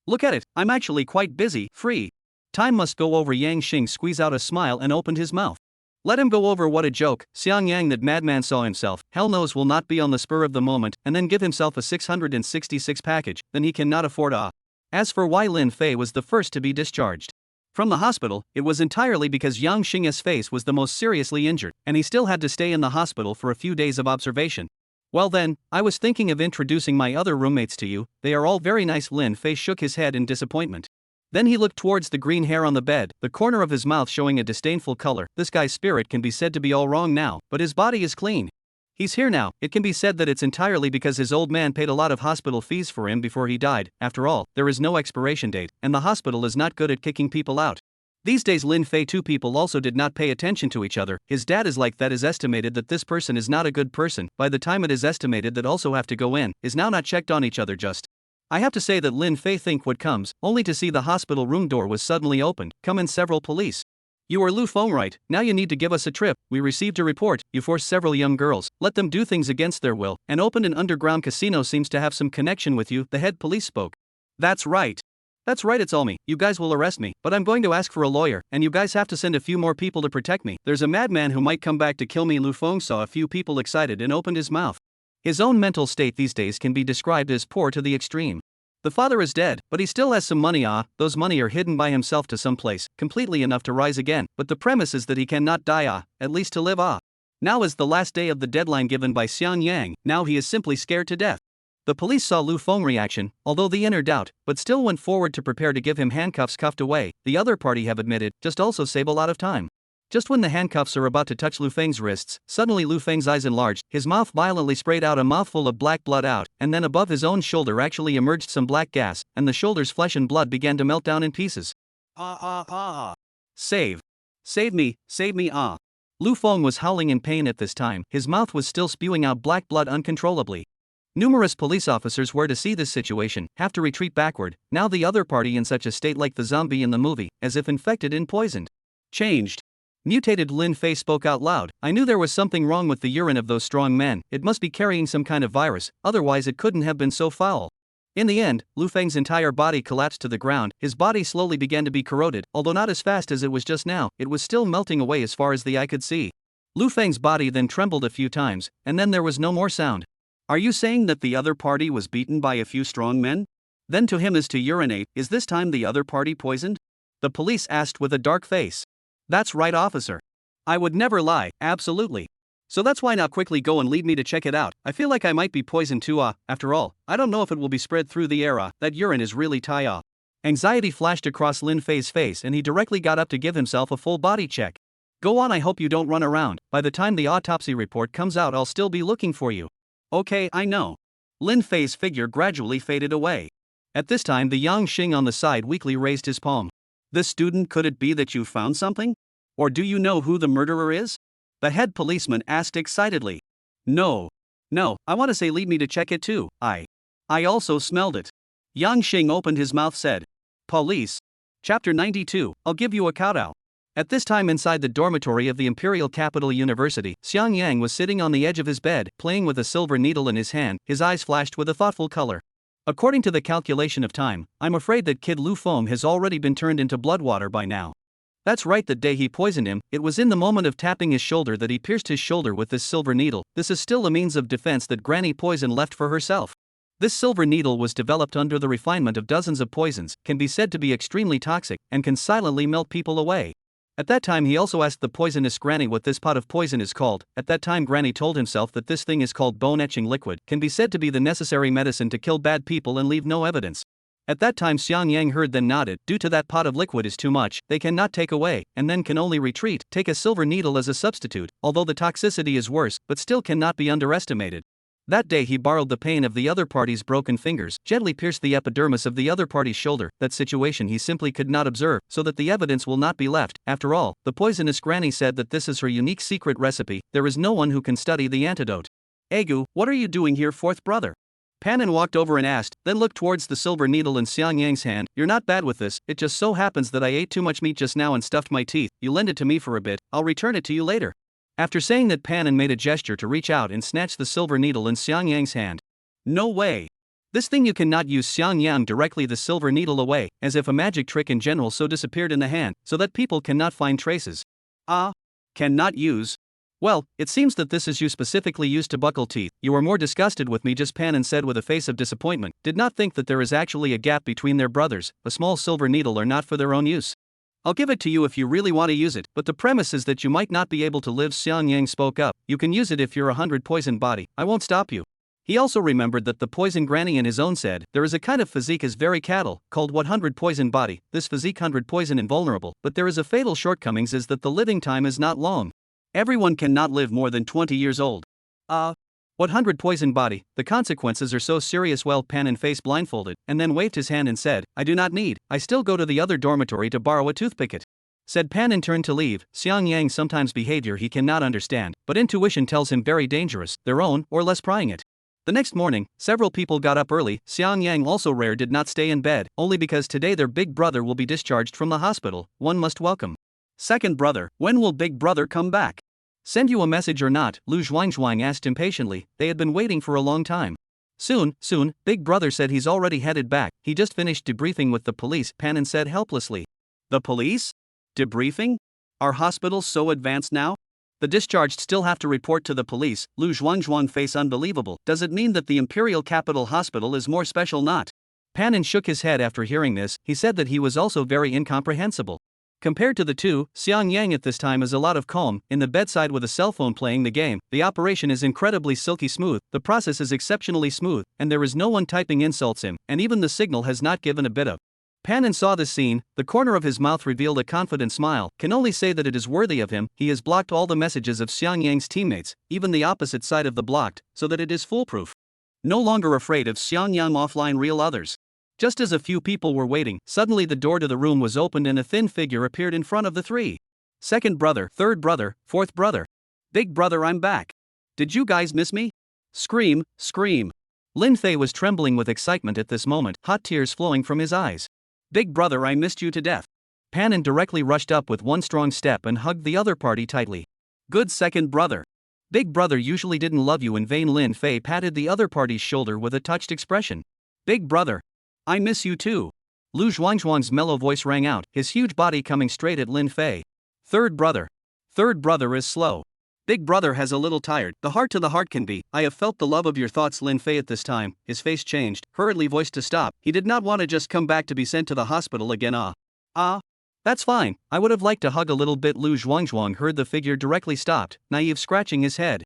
Look at it, I'm actually quite busy, free. Time must go over. Yang Xing squeezed out a smile and opened his mouth. Let him go over, what a joke. Xiang Yang, that madman, saw himself, hell knows will not be on the spur of the moment, and then give himself a 666 package, then he cannot afford a. As for why Lin Fei was the first to be discharged from the hospital, it was entirely because Yang Xing's face was the most seriously injured, and he still had to stay in the hospital for a few days of observation. Well then, I was thinking of introducing my other roommates to you, they are all very nice. Lin Fei shook his head in disappointment. Then he looked towards the green hair on the bed, the corner of his mouth showing a disdainful color. This guy's spirit can be said to be all wrong now, but his body is clean. He's here now. It can be said that it's entirely because his old man paid a lot of hospital fees for him before he died. After all, there is no expiration date, and the hospital is not good at kicking people out. These days Lin Fei, two people also did not pay attention to each other. His dad is like that, is estimated that this person is not a good person, by the time it is estimated that also have to go in, is now not checked on each other just. I have to say that Lin Fei think what comes, only to see the hospital room door was suddenly opened, come in several police. You are Lu Feng, right? Now you need to give us a trip. We received a report, you forced several young girls, let them do things against their will, and opened an underground casino. Seems to have some connection with you, the head police spoke. That's right. That's right, it's all me. You guys will arrest me, but I'm going to ask for a lawyer, and you guys have to send a few more people to protect me. There's a madman who might come back to kill me. Lu Feng saw a few people excited and opened his mouth. His own mental state these days can be described as poor to the extreme. The father is dead, but he still has some money. Those money are hidden by himself to some place, completely enough to rise again, but the premise is that he cannot die, at least to live. Now is the last day of the deadline given by Xiang Yang, now he is simply scared to death. The police saw Lu Feng's reaction, although the inner doubt, but still went forward to prepare to give him handcuffs. Cuffed away, the other party have admitted, just also save a lot of time. Just when the handcuffs are about to touch Lu Feng's wrists, suddenly Lu Feng's eyes enlarged, his mouth violently sprayed out a mouthful of black blood out, and then above his own shoulder actually emerged some black gas, and the shoulder's flesh and blood began to melt down in pieces. Save. Save me, save me, Lu Feng was howling in pain at this time, his mouth was still spewing out black blood uncontrollably. Numerous police officers were to see this situation, have to retreat backward, now the other party in such a state like the zombie in the movie, as if infected and poisoned. Changed. Mutated. Lin Fei spoke out loud. I knew there was something wrong with the urine of those strong men, it must be carrying some kind of virus, otherwise it couldn't have been so foul. In the end, Lu Feng's entire body collapsed to the ground, his body slowly began to be corroded, although not as fast as it was just now, it was still melting away as far as the eye could see. Lu Feng's body then trembled a few times, and then there was no more sound. Are you saying that the other party was beaten by a few strong men? Then to him is to urinate, is this time the other party poisoned? The police asked with a dark face. That's right, officer. I would never lie, absolutely. So that's why now quickly go and lead me to check it out. I feel like I might be poisoned too. After all, I don't know if it will be spread through the air. That urine is really tie. Anxiety flashed across Lin Fei's face and he directly got up to give himself a full body check. Go on, I hope you don't run around. By the time the autopsy report comes out I'll still be looking for you. Okay, I know. Lin Fei's figure gradually faded away. At this time the Yang Xing on the side weakly raised his palm. This student, could it be that you found something? Or do you know who the murderer is? The head policeman asked excitedly. No, I want to say lead me to check it too. I also smelled it. Yang Xing opened his mouth said. Police. Chapter 92, I'll give you a kowtow. At this time inside the dormitory of the Imperial Capital University, Xiang Yang was sitting on the edge of his bed, playing with a silver needle in his hand, his eyes flashed with a thoughtful color. According to the calculation of time, I'm afraid that kid Lu Feng has already been turned into bloodwater by now. That's right, the day he poisoned him, it was in the moment of tapping his shoulder that he pierced his shoulder with this silver needle. This is still a means of defense that Granny Poison left for herself. This silver needle was developed under the refinement of dozens of poisons, can be said to be extremely toxic, and can silently melt people away. At that time he also asked the poisonous Granny what this pot of poison is called. At that time Granny told himself that this thing is called bone-etching liquid, can be said to be the necessary medicine to kill bad people and leave no evidence. At that time Xiang Yang heard then nodded, due to that pot of liquid is too much, they cannot take away, and then can only retreat, take a silver needle as a substitute, although the toxicity is worse, but still cannot be underestimated. That day he borrowed the pain of the other party's broken fingers, gently pierced the epidermis of the other party's shoulder. That situation he simply could not observe, so that the evidence will not be left. After all, the poisonous granny said that this is her unique secret recipe. There is no one who can study the antidote. Egu, what are you doing here, fourth brother? Panin walked over and asked, then looked towards the silver needle in Xiang Yang's hand. You're not bad with this, it just so happens that I ate too much meat just now and stuffed my teeth. You lend it to me for a bit, I'll return it to you later. After saying that, Panin made a gesture to reach out and snatch the silver needle in Xiang Yang's hand. No way. This thing you cannot use. Xiang Yang directly the silver needle away, as if a magic trick in general, so disappeared in the hand, so that people cannot find traces. Cannot use? Well, it seems that this is you specifically used to buckle teeth. You are more disgusted with me, just Panin said with a face of disappointment. Did not think that there is actually a gap between their brothers. A small silver needle are not for their own use. I'll give it to you if you really want to use it, but the premise is that you might not be able to live. Xiang Yang spoke up. You can use it if you're 100 poison body, I won't stop you. He also remembered that the poison granny in his own said, there is a kind of physique as very cattle, called 100 poison body, this physique 100 poison invulnerable, but there is a fatal shortcomings is that the living time is not long. Everyone cannot live more than 20 years old. 100 poison body, the consequences are so serious. Well, Panin face blindfolded, and then waved his hand and said, I do not need, I still go to the other dormitory to borrow a toothpicket. Said Panin turned to leave. Xiang Yang sometimes behavior he cannot understand, but intuition tells him very dangerous, their own, or less prying it. The next morning, several people got up early. Xiang Yang also rare did not stay in bed, only because today their big brother will be discharged from the hospital. One must welcome. Second brother, when will big brother come back? Send you a message or not? Lu Zhuangzhuang asked impatiently. They had been waiting for a long time. Soon, big brother said he's already headed back. He just finished debriefing with the police, Panin said helplessly. The police? Debriefing? Are hospitals so advanced now? The discharged still have to report to the police. Lu Zhuangzhuang face unbelievable. Does it mean that the Imperial Capital Hospital is more special? Not. Panin shook his head after hearing this. He said that he was also very incomprehensible. Compared to the two, Xiang Yang at this time is a lot of calm, in the bedside with a cell phone playing the game. The operation is incredibly silky smooth, the process is exceptionally smooth, and there is no one typing insults him, and even the signal has not given a bit of. Panin saw this scene, the corner of his mouth revealed a confident smile, can only say that it is worthy of him. He has blocked all the messages of Xiang Yang's teammates, even the opposite side of the blocked, so that it is foolproof. No longer afraid of Xiang Yang offline real others. Just as a few people were waiting, suddenly the door to the room was opened and a thin figure appeared in front of the three. Second brother, third brother, fourth brother. Big brother, I'm back. Did you guys miss me? Scream. Lin Fei was trembling with excitement at this moment, hot tears flowing from his eyes. Big brother, I missed you to death. Panin directly rushed up with one strong step and hugged the other party tightly. Good second brother. Big brother usually didn't love you in vain. Lin Fei patted the other party's shoulder with a touched expression. Big brother. I miss you too. Lu Zhuangzhuang's mellow voice rang out, his huge body coming straight at Lin Fei. Third brother. Third brother is slow. Big brother has a little tired. The heart to the heart can be. I have felt the love of your thoughts. Lin Fei at this time, his face changed, hurriedly voiced to stop. He did not want to just come back to be sent to the hospital again. That's fine, I would have liked to hug a little bit. Lu Zhuangzhuang heard the figure directly stopped, naive, scratching his head.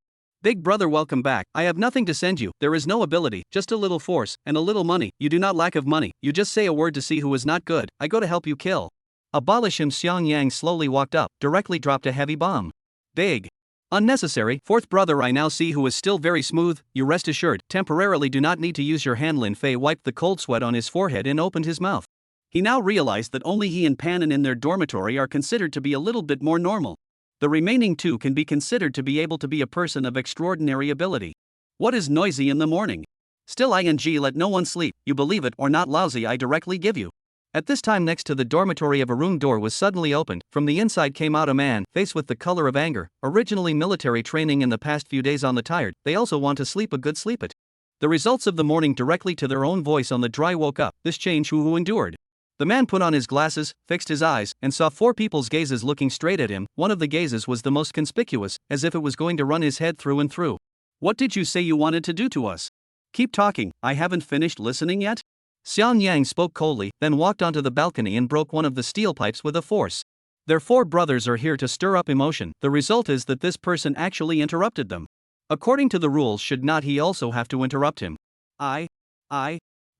Big brother, welcome back. I have nothing to send you. There is no ability, just a little force, and a little money. You do not lack of money. You just say a word to see who is not good. I go to help you kill. Abolish him. Xiang Yang slowly walked up, directly dropped a heavy bomb. Big. Unnecessary. Fourth brother, I now see who is still very smooth. You rest assured, temporarily do not need to use your hand. Lin Fei wiped the cold sweat on his forehead and opened his mouth. He now realized that only he and Panin in their dormitory are considered to be a little bit more normal. The remaining two can be considered to be able to be a person of extraordinary ability. What is noisy in the morning? Still ing let no one sleep, you believe it or not, lousy I directly give you. At this time next to the dormitory of a room door was suddenly opened. From the inside came out a man, face with the color of anger, originally military training in the past few days on the tired, they also want to sleep a good sleep it. The results of the morning directly to their own voice on the dry woke up, this change who endured. The man put on his glasses, fixed his eyes, and saw four people's gazes looking straight at him. One of the gazes was the most conspicuous, as if it was going to run his head through and through. What did you say you wanted to do to us? Keep talking, I haven't finished listening yet. Xiang Yang spoke coldly, then walked onto the balcony and broke one of the steel pipes with a force. Their four brothers are here to stir up emotion. The result is that this person actually interrupted them. According to the rules, should not he also have to interrupt him?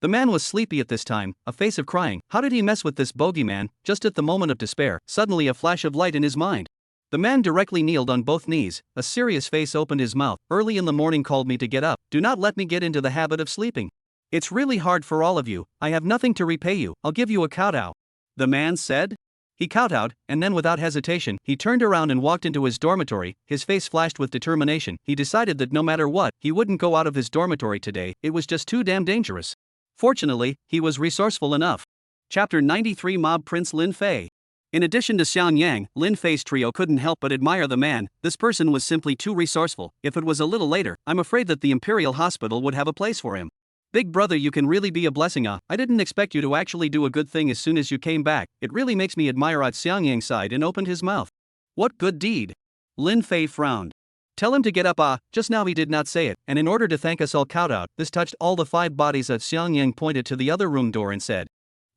The man was sleepy at this time, a face of crying. How did he mess with this bogeyman? Just at the moment of despair, suddenly a flash of light in his mind. The man directly kneeled on both knees, a serious face opened his mouth. Early in the morning called me to get up. Do not let me get into the habit of sleeping. It's really hard for all of you. I have nothing to repay you. I'll give you a kowtow. The man said. He kowtowed, and then without hesitation, he turned around and walked into his dormitory. His face flashed with determination. He decided that no matter what, he wouldn't go out of his dormitory today. It was just too damn dangerous. Fortunately, he was resourceful enough. Chapter 93 Mob Prince Lin Fei. In addition to Xiang Yang, Lin Fei's trio couldn't help but admire the man. This person was simply too resourceful. If it was a little later, I'm afraid that the Imperial Hospital would have a place for him. Big brother, you can really be a blessing. I didn't expect you to actually do a good thing as soon as you came back. It really makes me admire. Xiang Yang sighed and opened his mouth. What good deed? Lin Fei frowned. Tell him to get up. Just now he did not say it, and in order to thank us all kowtowed. This touched all the 5 bodies. Xiang Yang pointed to the other room door and said.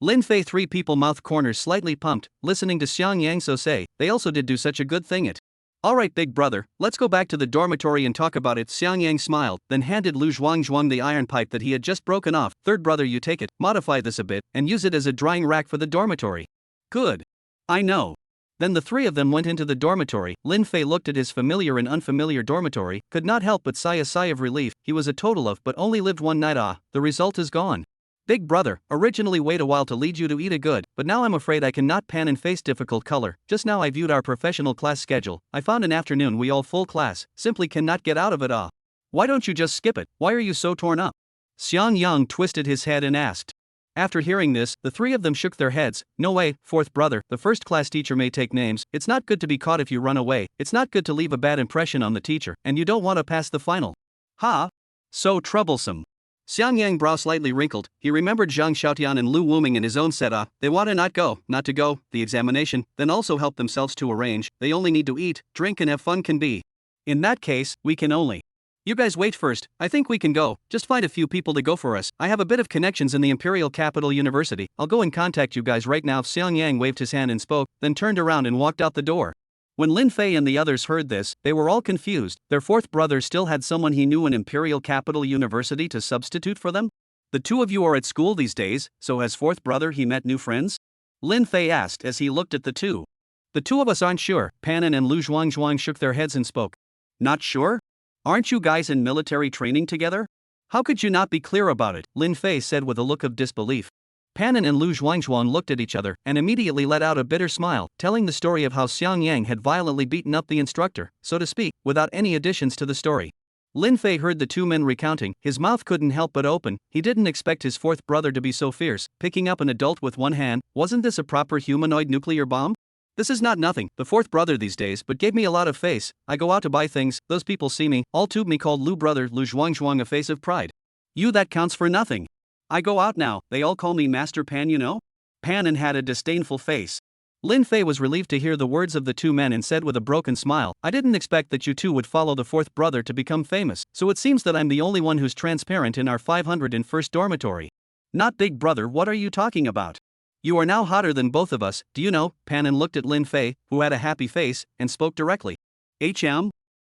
Lin Fei 3 people mouth corners slightly pumped, listening to Xiang Yang so say, they also did do such a good thing it. Alright big brother, let's go back to the dormitory and talk about it. Xiang Yang smiled, then handed Lu Zhuang the iron pipe that he had just broken off. Third brother, you take it, modify this a bit, and use it as a drying rack for the dormitory. Good. I know. Then the 3 of them went into the dormitory. Lin Fei looked at his familiar and unfamiliar dormitory, could not help but sigh a sigh of relief. He was a total of but only lived 1 night. The result is gone. Big brother, originally wait a while to lead you to eat a good, but now I'm afraid I cannot pan and face difficult color. Just now I viewed our professional class schedule. I found an afternoon we all full class, simply cannot get out of it. Why don't you just skip it? Why are you so torn up? Xiang Yang twisted his head and asked. After hearing this, the 3 of them shook their heads. No way, fourth brother, the first class teacher may take names. It's not good to be caught if you run away. It's not good to leave a bad impression on the teacher, and you don't want to pass the final. Ha! So troublesome. Xiang Yang brow slightly wrinkled. He remembered Zhang Xiaotian and Lu Wuming in his own set. They want to not to go, the examination, then also help themselves to arrange. They only need to eat, drink and have fun can be. In that case, we can only. You guys wait first, I think we can go, just find a few people to go for us. I have a bit of connections in the Imperial Capital University. I'll go and contact you guys right now. Xiang Yang waved his hand and spoke, then turned around and walked out the door. When Lin Fei and the others heard this, they were all confused. Their fourth brother still had someone he knew in Imperial Capital University to substitute for them? The 2 of you are at school these days, so has fourth brother he met new friends? Lin Fei asked as he looked at the 2. The 2 of us aren't sure. Panin and Lu Zhuang shook their heads and spoke. Not sure? Aren't you guys in military training together? How could you not be clear about it? Lin Fei said with a look of disbelief. Panin and Lu Zhuang looked at each other and immediately let out a bitter smile, telling the story of how Xiang Yang had violently beaten up the instructor, so to speak, without any additions to the story. Lin Fei heard the 2 men recounting. His mouth couldn't help but open. He didn't expect his fourth brother to be so fierce, picking up an adult with 1 hand. Wasn't this a proper humanoid nuclear bomb? This is not nothing, the fourth brother these days, but gave me a lot of face. I go out to buy things, those people see me, all tube me called Lu brother. Lu Zhuang a face of pride. You, that counts for nothing. I go out now, they all call me Master Pan, you know? Panin had a disdainful face. Lin Fei was relieved to hear the words of the 2 men and said with a broken smile, I didn't expect that you 2 would follow the fourth brother to become famous, so it seems that I'm the only one who's transparent in our 501st dormitory. Not big brother, what are you talking about? You are now hotter than both of us, do you know? Panin looked at Lin Fei, who had a happy face, and spoke directly.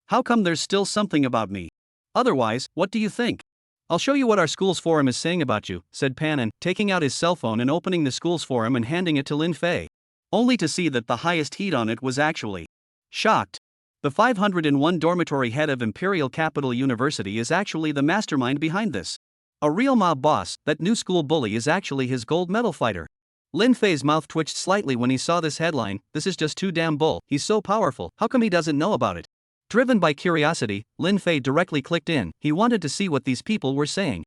How come there's still something about me? Otherwise, what do you think? I'll show you what our school's forum is saying about you, said Panin, taking out his cell phone and opening the school's forum and handing it to Lin Fei. Only to see that the highest heat on it was actually shocked. The 501 dormitory head of Imperial Capital University is actually the mastermind behind this. A real mob boss, that new school bully is actually his gold medal fighter. Lin Fei's mouth twitched slightly when he saw this headline. This is just too damn bull, he's so powerful, how come he doesn't know about it? Driven by curiosity, Lin Fei directly clicked in. He wanted to see what these people were saying.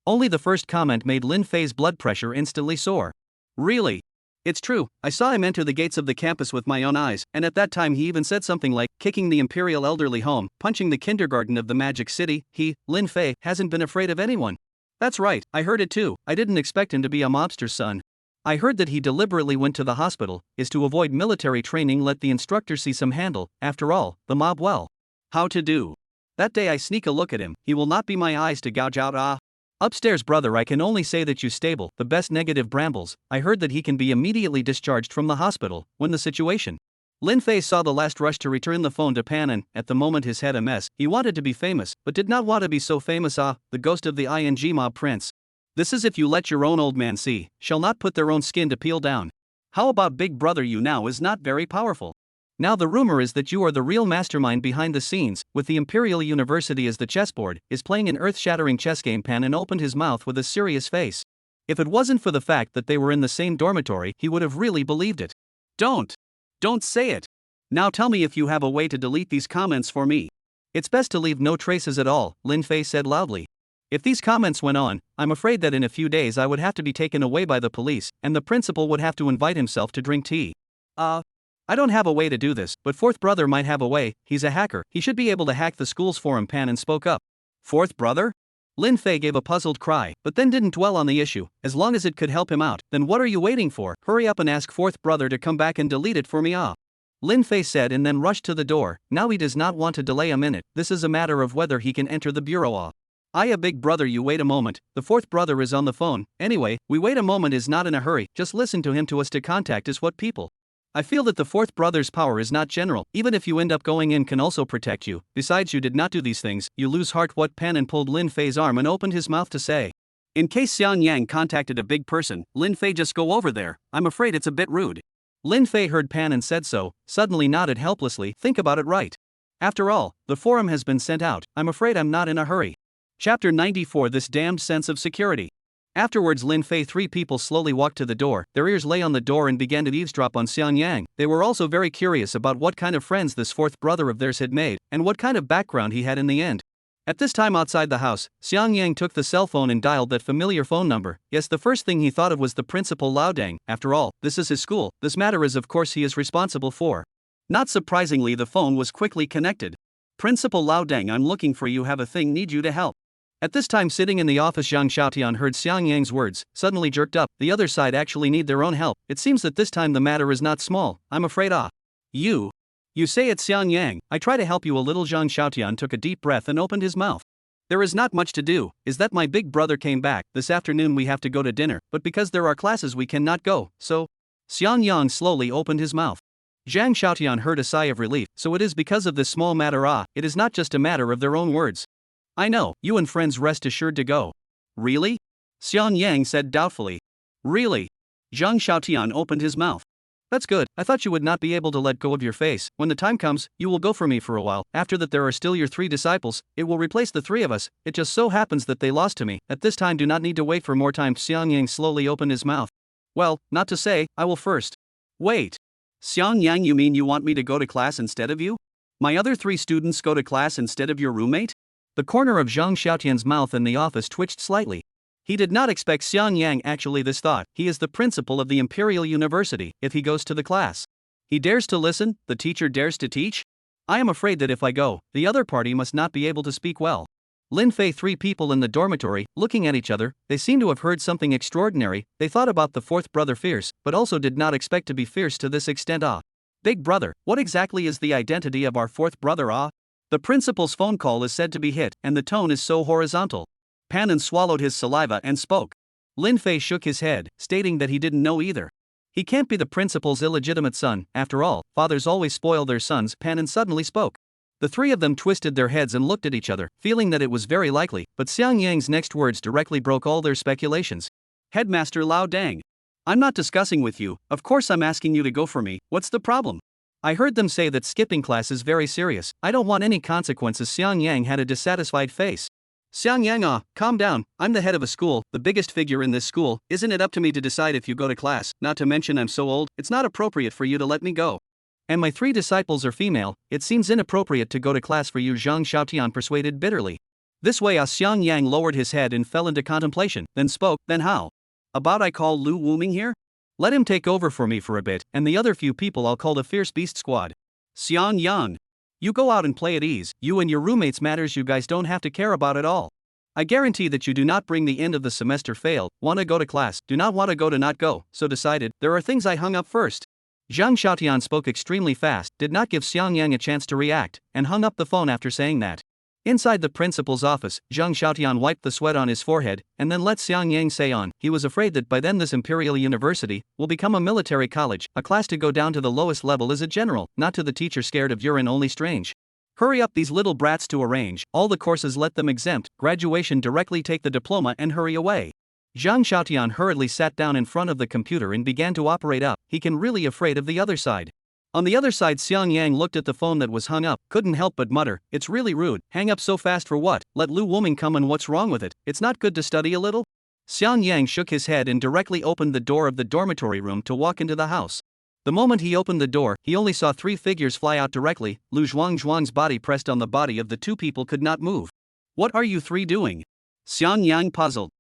Only the first comment made Lin Fei's blood pressure instantly soar. Really? It's true, I saw him enter the gates of the campus with my own eyes, and at that time he even said something like, kicking the imperial elderly home, punching the kindergarten of the magic city. He, Lin Fei, hasn't been afraid of anyone. That's right, I heard it too. I didn't expect him to be a mobster's son. I heard that he deliberately went to the hospital, is to avoid military training, let the instructor see some handle, after all, the mob well. How to do? That day I sneak a look at him, he will not be my eyes to gouge out. Upstairs brother, I can only say that you stable, the best negative brambles. I heard that he can be immediately discharged from the hospital, when the situation. Lin Fei saw the last rush to return the phone to Panin. At the moment his head a mess. He wanted to be famous, but did not want to be so famous. The ghost of the ing mob prince. This is if you let your own old man see, shall not put their own skin to peel down. How about big brother, you now is not very powerful. Now the rumor is that you are the real mastermind behind the scenes, with the Imperial University as the chessboard, is playing an earth-shattering chess game. Pan opened his mouth with a serious face. If it wasn't for the fact that they were in the same dormitory, he would have really believed it. Don't say it. Now tell me if you have a way to delete these comments for me. It's best to leave no traces at all, Lin Fei said loudly. If these comments went on, I'm afraid that in a few days I would have to be taken away by the police, and the principal would have to invite himself to drink tea. I don't have a way to do this, but fourth brother might have a way. He's a hacker. He should be able to hack the school's forum. Pan spoke up. Fourth brother? Lin Fei gave a puzzled cry, but then didn't dwell on the issue. As long as it could help him out, then what are you waiting for? Hurry up and ask fourth brother to come back and delete it for me. Lin Fei said and then rushed to the door. Now he does not want to delay a minute. This is a matter of whether he can enter the bureau. A big brother, you wait a moment. The fourth brother is on the phone. Anyway, we wait a moment is not in a hurry. Just listen to him. To us to contact is what people. I feel that the fourth brother's power is not general. Even if you end up going in can also protect you. Besides, you did not do these things. You lose heart. What? Pan pulled Lin Fei's arm and opened his mouth to say. In case Xiang Yang contacted a big person, Lin Fei just go over there. I'm afraid it's a bit rude. Lin Fei heard Pan and said so, suddenly nodded helplessly. Think about it right. After all, the forum has been sent out. I'm afraid I'm not in a hurry. Chapter 94. This damned sense of security. Afterwards, Lin Fei, three people slowly walked to the door. Their ears lay on the door and began to eavesdrop on Xiang Yang. They were also very curious about what kind of friends this fourth brother of theirs had made, and what kind of background he had in the end. At this time outside the house, Xiang Yang took the cell phone and dialed that familiar phone number. Yes, the first thing he thought of was the principal Lao Dang. After all, this is his school. This matter is of course he is responsible for. Not surprisingly, the phone was quickly connected. Principal Lao Dang, I'm looking for you. Have a thing, need you to help. At this time, sitting in the office, Zhang Xiaotian heard Xiang Yang's words, suddenly jerked up. The other side actually need their own help. It seems that this time the matter is not small. I'm afraid. You say it's Xiang Yang. I try to help you a little. Zhang Xiaotian took a deep breath and opened his mouth. There is not much to do. Is that my big brother came back. This afternoon we have to go to dinner, but because there are classes we cannot go, so. Xiang Yang slowly opened his mouth. Zhang Xiaotian heard a sigh of relief. So it is because of this small matter. It is not just a matter of their own words. I know, you and friends rest assured to go. Really? Xiang Yang said doubtfully. Really? Zhang Xiaotian opened his mouth. That's good. I thought you would not be able to let go of your face. When the time comes, you will go for me for a while. After that there are still your three disciples. It will replace the three of us. It just so happens that they lost to me. At this time do not need to wait for more time. Xiang Yang slowly opened his mouth. Well, not to say, I will first. Wait. Xiang Yang, you mean you want me to go to class instead of you? My other three students go to class instead of your roommate? The corner of Zhang Xiaotian's mouth in the office twitched slightly. He did not expect Xiang Yang actually this thought. He is the principal of the Imperial University. If he goes to the class, he dares to listen, the teacher dares to teach? I am afraid that if I go, the other party must not be able to speak well. Lin Fei, three people in the dormitory, looking at each other, they seemed to have heard something extraordinary. They thought about the fourth brother fierce, but also did not expect to be fierce to this extent. Big brother, what exactly is the identity of our fourth brother? The principal's phone call is said to be hit, and the tone is so horizontal. Pan swallowed his saliva and spoke. Lin Fei shook his head, stating that he didn't know either. He can't be the principal's illegitimate son. After all, fathers always spoil their sons. Pan suddenly spoke. The three of them twisted their heads and looked at each other, feeling that it was very likely, but Xiang Yang's next words directly broke all their speculations. Headmaster Lao Dang. I'm not discussing with you, of course I'm asking you to go for me. What's the problem? I heard them say that skipping class is very serious. I don't want any consequences. Xiang Yang had a dissatisfied face. Xiang Yang, calm down. I'm the head of a school, the biggest figure in this school. Isn't it up to me to decide if you go to class? Not to mention I'm so old, it's not appropriate for you to let me go. And my three disciples are female, it seems inappropriate to go to class for you. Zhang Xiaotian persuaded bitterly. This way Xiang Yang lowered his head and fell into contemplation, then spoke. Then how about I call Lu Wuming here? Let him take over for me for a bit, and the other few people I'll call the Fierce Beast Squad. Xiang Yang, you go out and play at ease. You and your roommates matters you guys don't have to care about at all. I guarantee that you do not bring the end of the semester fail. Want to go to class, do not want to go to not go. So decided. There are things I hung up first. Zhang Xiaotian spoke extremely fast, did not give Xiang Yang a chance to react, and hung up the phone after saying that. Inside the principal's office, Zhang Xiaotian wiped the sweat on his forehead, and then let Xiang Yang say on. He was afraid that by then this Imperial University will become a military college, a class to go down to the lowest level as a general, not to the teacher scared of urine only. Strange. Hurry up these little brats to arrange, all the courses let them exempt, graduation directly take the diploma and hurry away. Zhang Xiaotian hurriedly sat down in front of the computer and began to operate up. He can really afraid of the other side. On the other side, Xiang Yang looked at the phone that was hung up, couldn't help but mutter, "It's really rude, hang up so fast for what? Let Lu Wuming come and what's wrong with it? It's not good to study a little?" Xiang Yang shook his head and directly opened the door of the dormitory room to walk into the house. The moment he opened the door, he only saw three figures fly out directly. Lu Zhuang's body pressed on the body of the two people could not move. "What are you three doing?" Xiang Yang puzzled.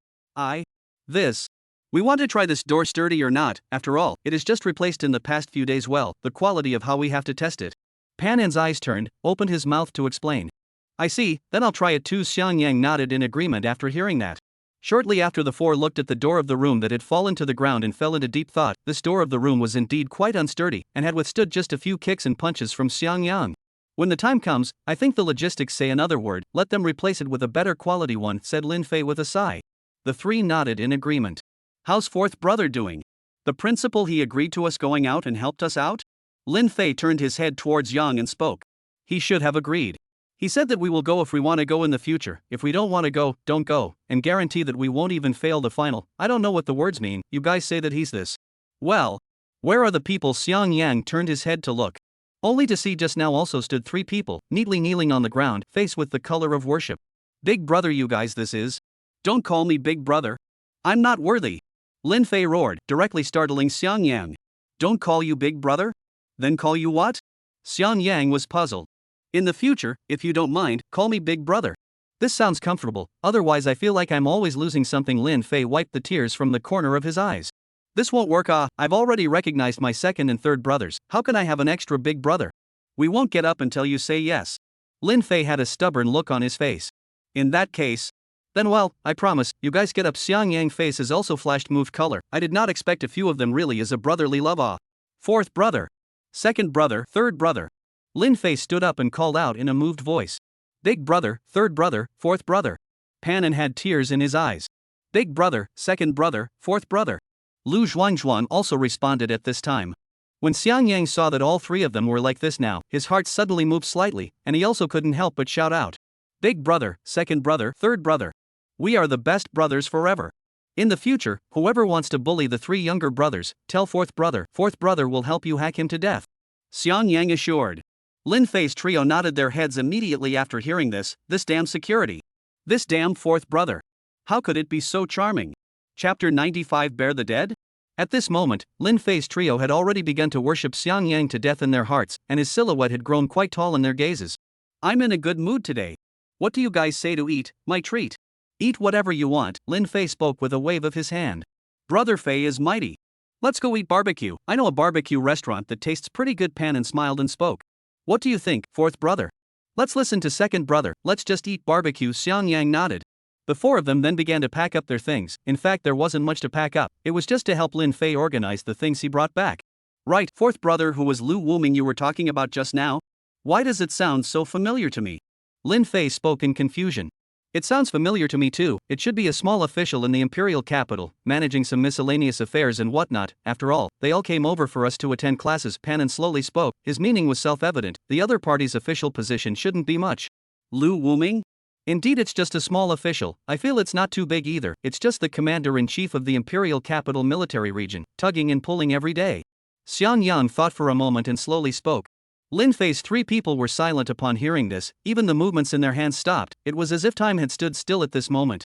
This. We want to try this door sturdy or not, after all, it is just replaced in the past few days well, the quality of how we have to test it." Panan's eyes turned, opened his mouth to explain. "I see, then I'll try it too." Xiang Yang nodded in agreement after hearing that. Shortly after, the four looked at the door of the room that had fallen to the ground and fell into deep thought. This door of the room was indeed quite unsturdy, and had withstood just a few kicks and punches from Xiang Yang. "When the time comes, I think the logistics say another word, let them replace it with a better quality one," said Lin Fei with a sigh. The three nodded in agreement. "How's fourth brother doing? The principal, he agreed to us going out and helped us out?" Lin Fei turned his head towards Yang and spoke. "He should have agreed. He said that we will go if we want to go in the future, if we don't want to go, don't go, and guarantee that we won't even fail the final." "I don't know what the words mean, you guys say that he's this." "Well, where are the people?" Xiang Yang turned his head to look. Only to see just now also stood three people, neatly kneeling on the ground, face with the color of worship. "Big brother, you guys, this is. Don't call me big brother. I'm not worthy." Lin Fei roared, directly startling Xiang Yang. "Don't call you big brother? Then call you what?" Xiang Yang was puzzled. "In the future, if you don't mind, call me big brother. This sounds comfortable, otherwise I feel like I'm always losing something." Lin Fei wiped the tears from the corner of his eyes. "This won't work. I've already recognized my second and third brothers, how can I have an extra big brother? We won't get up until you say yes." Lin Fei had a stubborn look on his face. "In that case, then well, I promise, you guys get up." Xiang Yang's face has also flashed moved color. "I did not expect a few of them really is a brotherly love. Fourth brother. Second brother. Third brother." Lin Fei stood up and called out in a moved voice. "Big brother, third brother, fourth brother." Panan had tears in his eyes. "Big brother, second brother, fourth brother." Lu Zhuang also responded at this time. When Xiang Yang saw that all three of them were like this now, his heart suddenly moved slightly, and he also couldn't help but shout out. "Big brother, second brother, third brother. We are the best brothers forever. In the future, whoever wants to bully the three younger brothers, tell fourth brother will help you hack him to death." Xiang Yang assured. Lin Fei's trio nodded their heads immediately after hearing this. This damn security. This damn fourth brother. How could it be so charming? Chapter 95, Bear the Dead? At this moment, Lin Fei's trio had already begun to worship Xiang Yang to death in their hearts, and his silhouette had grown quite tall in their gazes. "I'm in a good mood today. What do you guys say to eat, my treat?" "Eat whatever you want," Lin Fei spoke with a wave of his hand. "Brother Fei is mighty. Let's go eat barbecue. I know a barbecue restaurant that tastes pretty good." Panan smiled and spoke. "What do you think, fourth brother? Let's listen to second brother. Let's just eat barbecue." Xiang Yang nodded. The four of them then began to pack up their things. In fact, there wasn't much to pack up, it was just to help Lin Fei organize the things he brought back. "Right, fourth brother, who was Lu Wuming you were talking about just now? Why does it sound so familiar to me?" Lin Fei spoke in confusion. "It sounds familiar to me too. It should be a small official in the imperial capital, managing some miscellaneous affairs and whatnot. After all, they all came over for us to attend classes." Panan slowly spoke, his meaning was self-evident. The other party's official position shouldn't be much. "Lu Wuming? Indeed, it's just a small official. I feel it's not too big either. It's just the commander-in-chief of the imperial capital military region, tugging and pulling every day." Xiang Yang thought for a moment and slowly spoke. Lin Fei's three people were silent upon hearing this, even the movements in their hands stopped. It was as if time had stood still at this moment.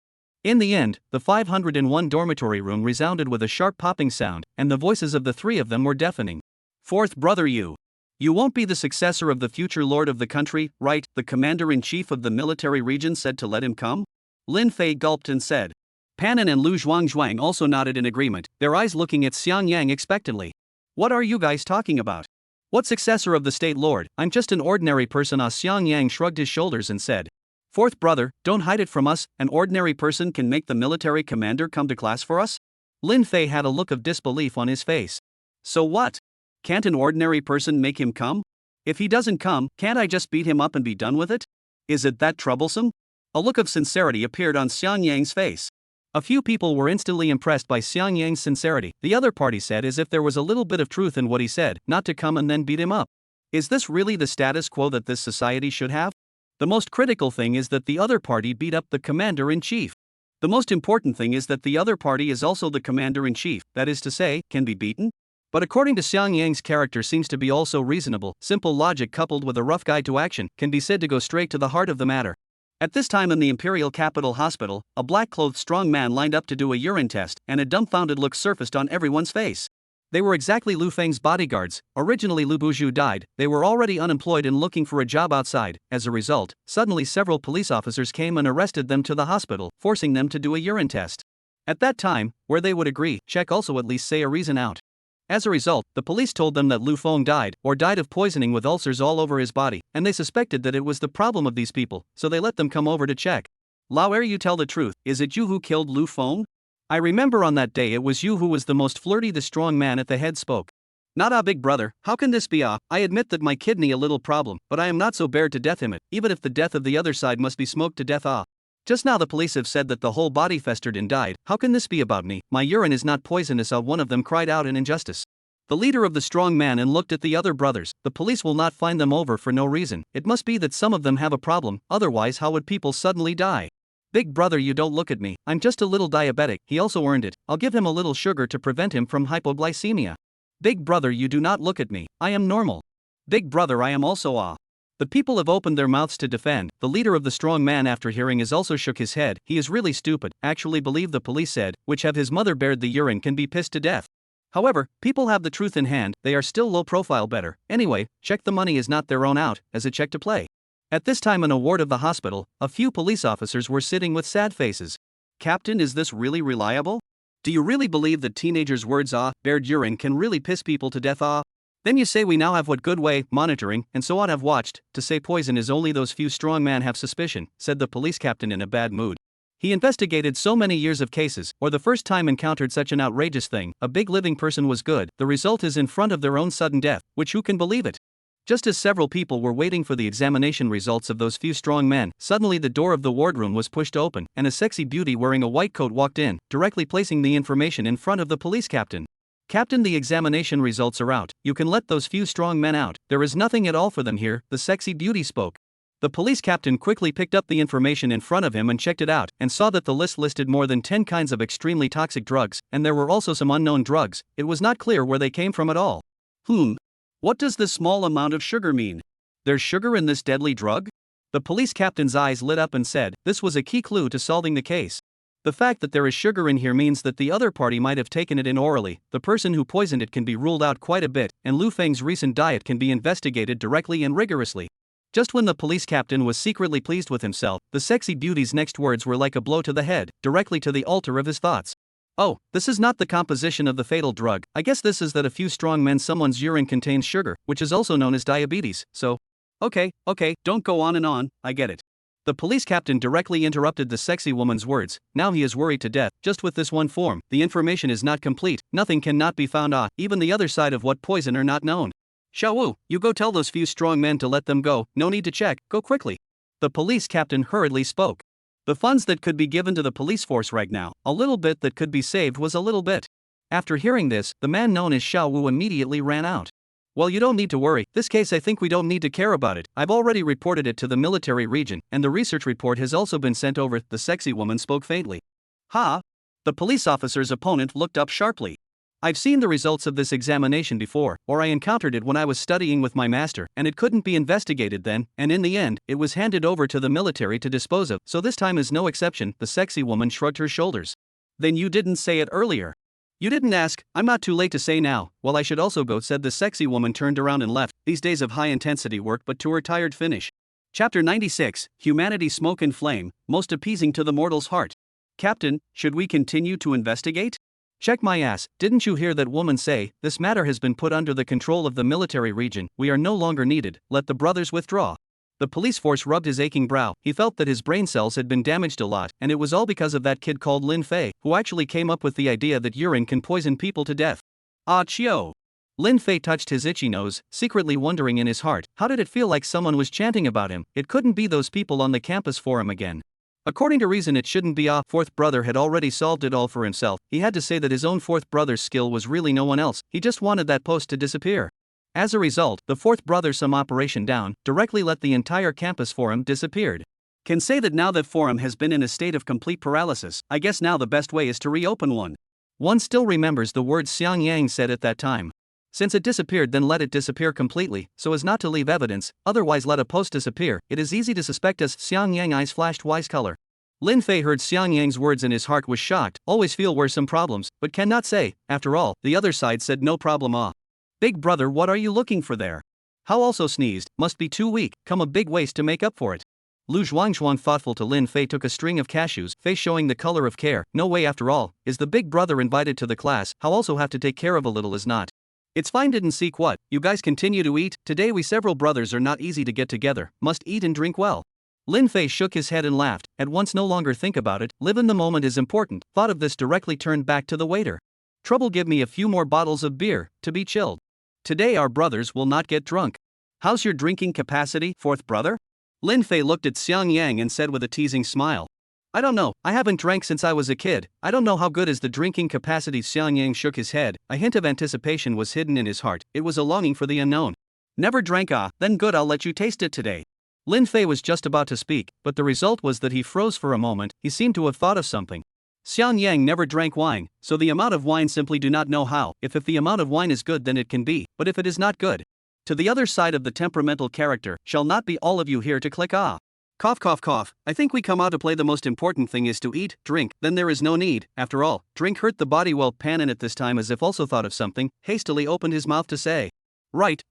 In the end, the 501 dormitory room resounded with a sharp popping sound, and the voices of the three of them were deafening. "Fourth brother, you won't be the successor of the future lord of the country, right?" the commander-in-chief of the military region said to let him come. Lin Fei gulped and said. Panan and Lu Zhuang also nodded in agreement, their eyes looking at Xiang Yang expectantly. "What are you guys talking about? What successor of the state lord? I'm just an ordinary person." Xiang Yang shrugged his shoulders and said. "Fourth brother, don't hide it from us, an ordinary person can make the military commander come to class for us?" Lin Fei had a look of disbelief on his face. "So what? Can't an ordinary person make him come? If he doesn't come, can't I just beat him up and be done with it? Is it that troublesome?" A look of sincerity appeared on Xiang Yang's face. A few people were instantly impressed by Xiang Yang's sincerity. The other party said, as if there was a little bit of truth in what he said, not to come and then beat him up. Is this really the status quo that this society should have? The most critical thing is that the other party beat up the commander-in-chief. The most important thing is that the other party is also the commander-in-chief, that is to say, can be beaten? But according to Xiang Yang's character seems to be also reasonable, simple logic coupled with a rough guide to action can be said to go straight to the heart of the matter. At this time in the Imperial Capital Hospital, a black-clothed strong man lined up to do a urine test, and a dumbfounded look surfaced on everyone's face. They were exactly Lu Feng's bodyguards. Originally Lu Buzhu died, they were already unemployed and looking for a job outside. As a result, suddenly several police officers came and arrested them to the hospital, forcing them to do a urine test. At that time, where they would agree, check also at least say a reason out. As a result, the police told them that Lu Feng died, or died of poisoning with ulcers all over his body, and they suspected that it was the problem of these people, so they let them come over to check. Lao Er, you tell the truth, is it you who killed Lu Feng? I remember on that day it was you who was the most flirty. The strong man at the head spoke. Not a big brother, how can this be I admit that my kidney a little problem, but I am not so bared to death him it, even if the death of the other side must be smoked to death Just now the police have said that the whole body festered and died, how can this be about me? My urine is not poisonous one of them cried out in injustice. The leader of the strong man and looked at the other brothers. The police will not find them over for no reason. It must be that some of them have a problem, otherwise how would people suddenly die? Big brother, you don't look at me, I'm just a little diabetic, he also earned it, I'll give him a little sugar to prevent him from hypoglycemia. Big brother, you do not look at me, I am normal. Big brother, I am also The people have opened their mouths to defend. The leader of the strong man after hearing is also shook his head. He is really stupid, actually believe the police said, which have his mother bared the urine can be pissed to death. However, people have the truth in hand, they are still low profile better. Anyway, check the money is not their own out, as a check to play. At this time in a ward of the hospital, a few police officers were sitting with sad faces. Captain, is this really reliable? Do you really believe that teenagers' words bared urine can really piss people to death Then you say we now have what good way, monitoring, and so on have watched, to say poison is only those few strong men have suspicion, said the police captain in a bad mood. He investigated so many years of cases, or the first time encountered such an outrageous thing, a big living person was good, the result is in front of their own sudden death, which who can believe it? Just as several people were waiting for the examination results of those few strong men, suddenly the door of the wardroom was pushed open, and a sexy beauty wearing a white coat walked in, directly placing the information in front of the police captain. Captain, the examination results are out, you can let those few strong men out, there is nothing at all for them here, the sexy beauty spoke. The police captain quickly picked up the information in front of him and checked it out, and saw that the list listed more than 10 kinds of extremely toxic drugs, and there were also some unknown drugs. It was not clear where they came from at all. What does this small amount of sugar mean? There's sugar in this deadly drug? The police captain's eyes lit up and said, this was a key clue to solving the case. The fact that there is sugar in here means that the other party might have taken it in orally, the person who poisoned it can be ruled out quite a bit, and Lu Feng's recent diet can be investigated directly and rigorously. Just when the police captain was secretly pleased with himself, the sexy beauty's next words were like a blow to the head, directly to the altar of his thoughts. Oh, this is not the composition of the fatal drug, I guess this is that a few strong men someone's urine contains sugar, which is also known as diabetes, so. Okay, don't go on and on, I get it. The police captain directly interrupted the sexy woman's words, now he is worried to death, just with this one form, the information is not complete, nothing cannot be found even the other side of what poison are not known. Xiao Wu, you go tell those few strong men to let them go, no need to check, go quickly. The police captain hurriedly spoke. The funds that could be given to the police force right now, a little bit that could be saved was a little bit. After hearing this, the man known as Xiao Wu immediately ran out. Well, you don't need to worry, this case I think we don't need to care about it, I've already reported it to the military region, and the research report has also been sent over, the sexy woman spoke faintly. Ha? The police officer's opponent looked up sharply. I've seen the results of this examination before, or I encountered it when I was studying with my master, and it couldn't be investigated then, and in the end, it was handed over to the military to dispose of, so this time is no exception, the sexy woman shrugged her shoulders. Then you didn't say it earlier. You didn't ask, I'm not too late to say now, well I should also go, said the sexy woman, turned around and left, these days of high intensity work but to her tired finish. Chapter 96, Humanity Smoke and Flame, most appeasing to the mortal's heart. Captain, should we continue to investigate? Check my ass, didn't you hear that woman say, this matter has been put under the control of the military region, we are no longer needed, let the brothers withdraw. The police force rubbed his aching brow, he felt that his brain cells had been damaged a lot, and it was all because of that kid called Lin Fei, who actually came up with the idea that urine can poison people to death. Ah Chio. Lin Fei touched his itchy nose, secretly wondering in his heart, how did it feel like someone was chanting about him, it couldn't be those people on the campus forum again. According to reason it shouldn't be fourth brother had already solved it all for himself, he had to say that his own fourth brother's skill was really no one else, he just wanted that post to disappear. As a result, the fourth brother some operation down, directly let the entire campus forum disappeared. Can say that now that forum has been in a state of complete paralysis, I guess now the best way is to reopen one. One still remembers the words Xiang Yang said at that time. Since it disappeared, then let it disappear completely, so as not to leave evidence, otherwise let a post disappear. It is easy to suspect us. Xiang Yang eyes flashed wise color. Lin Fei heard Xiang Yang's words and his heart was shocked. Always feel were some problems, but cannot say. After all, the other side said no problem. Ah. Big brother, what are you looking for there? How also sneezed, must be too weak, come a big waste to make up for it. Lu Zhuangzhuang, thoughtful to Lin Fei, took a string of cashews, face showing the color of care. No way, after all, is the big brother invited to the class, how also have to take care of a little is not. It's fine, didn't seek what, you guys continue to eat, today we several brothers are not easy to get together, must eat and drink well. Lin Fei shook his head and laughed, at once no longer think about it, live in the moment is important, thought of this directly turned back to the waiter. Trouble, give me a few more bottles of beer, to be chilled. Today our brothers will not get drunk. How's your drinking capacity, fourth brother? Lin Fei looked at Xiang Yang and said with a teasing smile. I don't know, I haven't drank since I was a kid, I don't know how good is the drinking capacity. Xiang Yang shook his head, a hint of anticipation was hidden in his heart, it was a longing for the unknown. Never drank, ah, then good, I'll let you taste it today. Lin Fei was just about to speak, but the result was that he froze for a moment, he seemed to have thought of something. Xiang Yang never drank wine, so the amount of wine simply do not know how, if the amount of wine is good then it can be, but if it is not good. To the other side of the temperamental character, shall not be all of you here to click ah. Cough cough cough, I think we come out to play, the most important thing is to eat, drink, then there is no need, after all, drink hurt the body well. Panin at this time as if also thought of something, hastily opened his mouth to say. Right,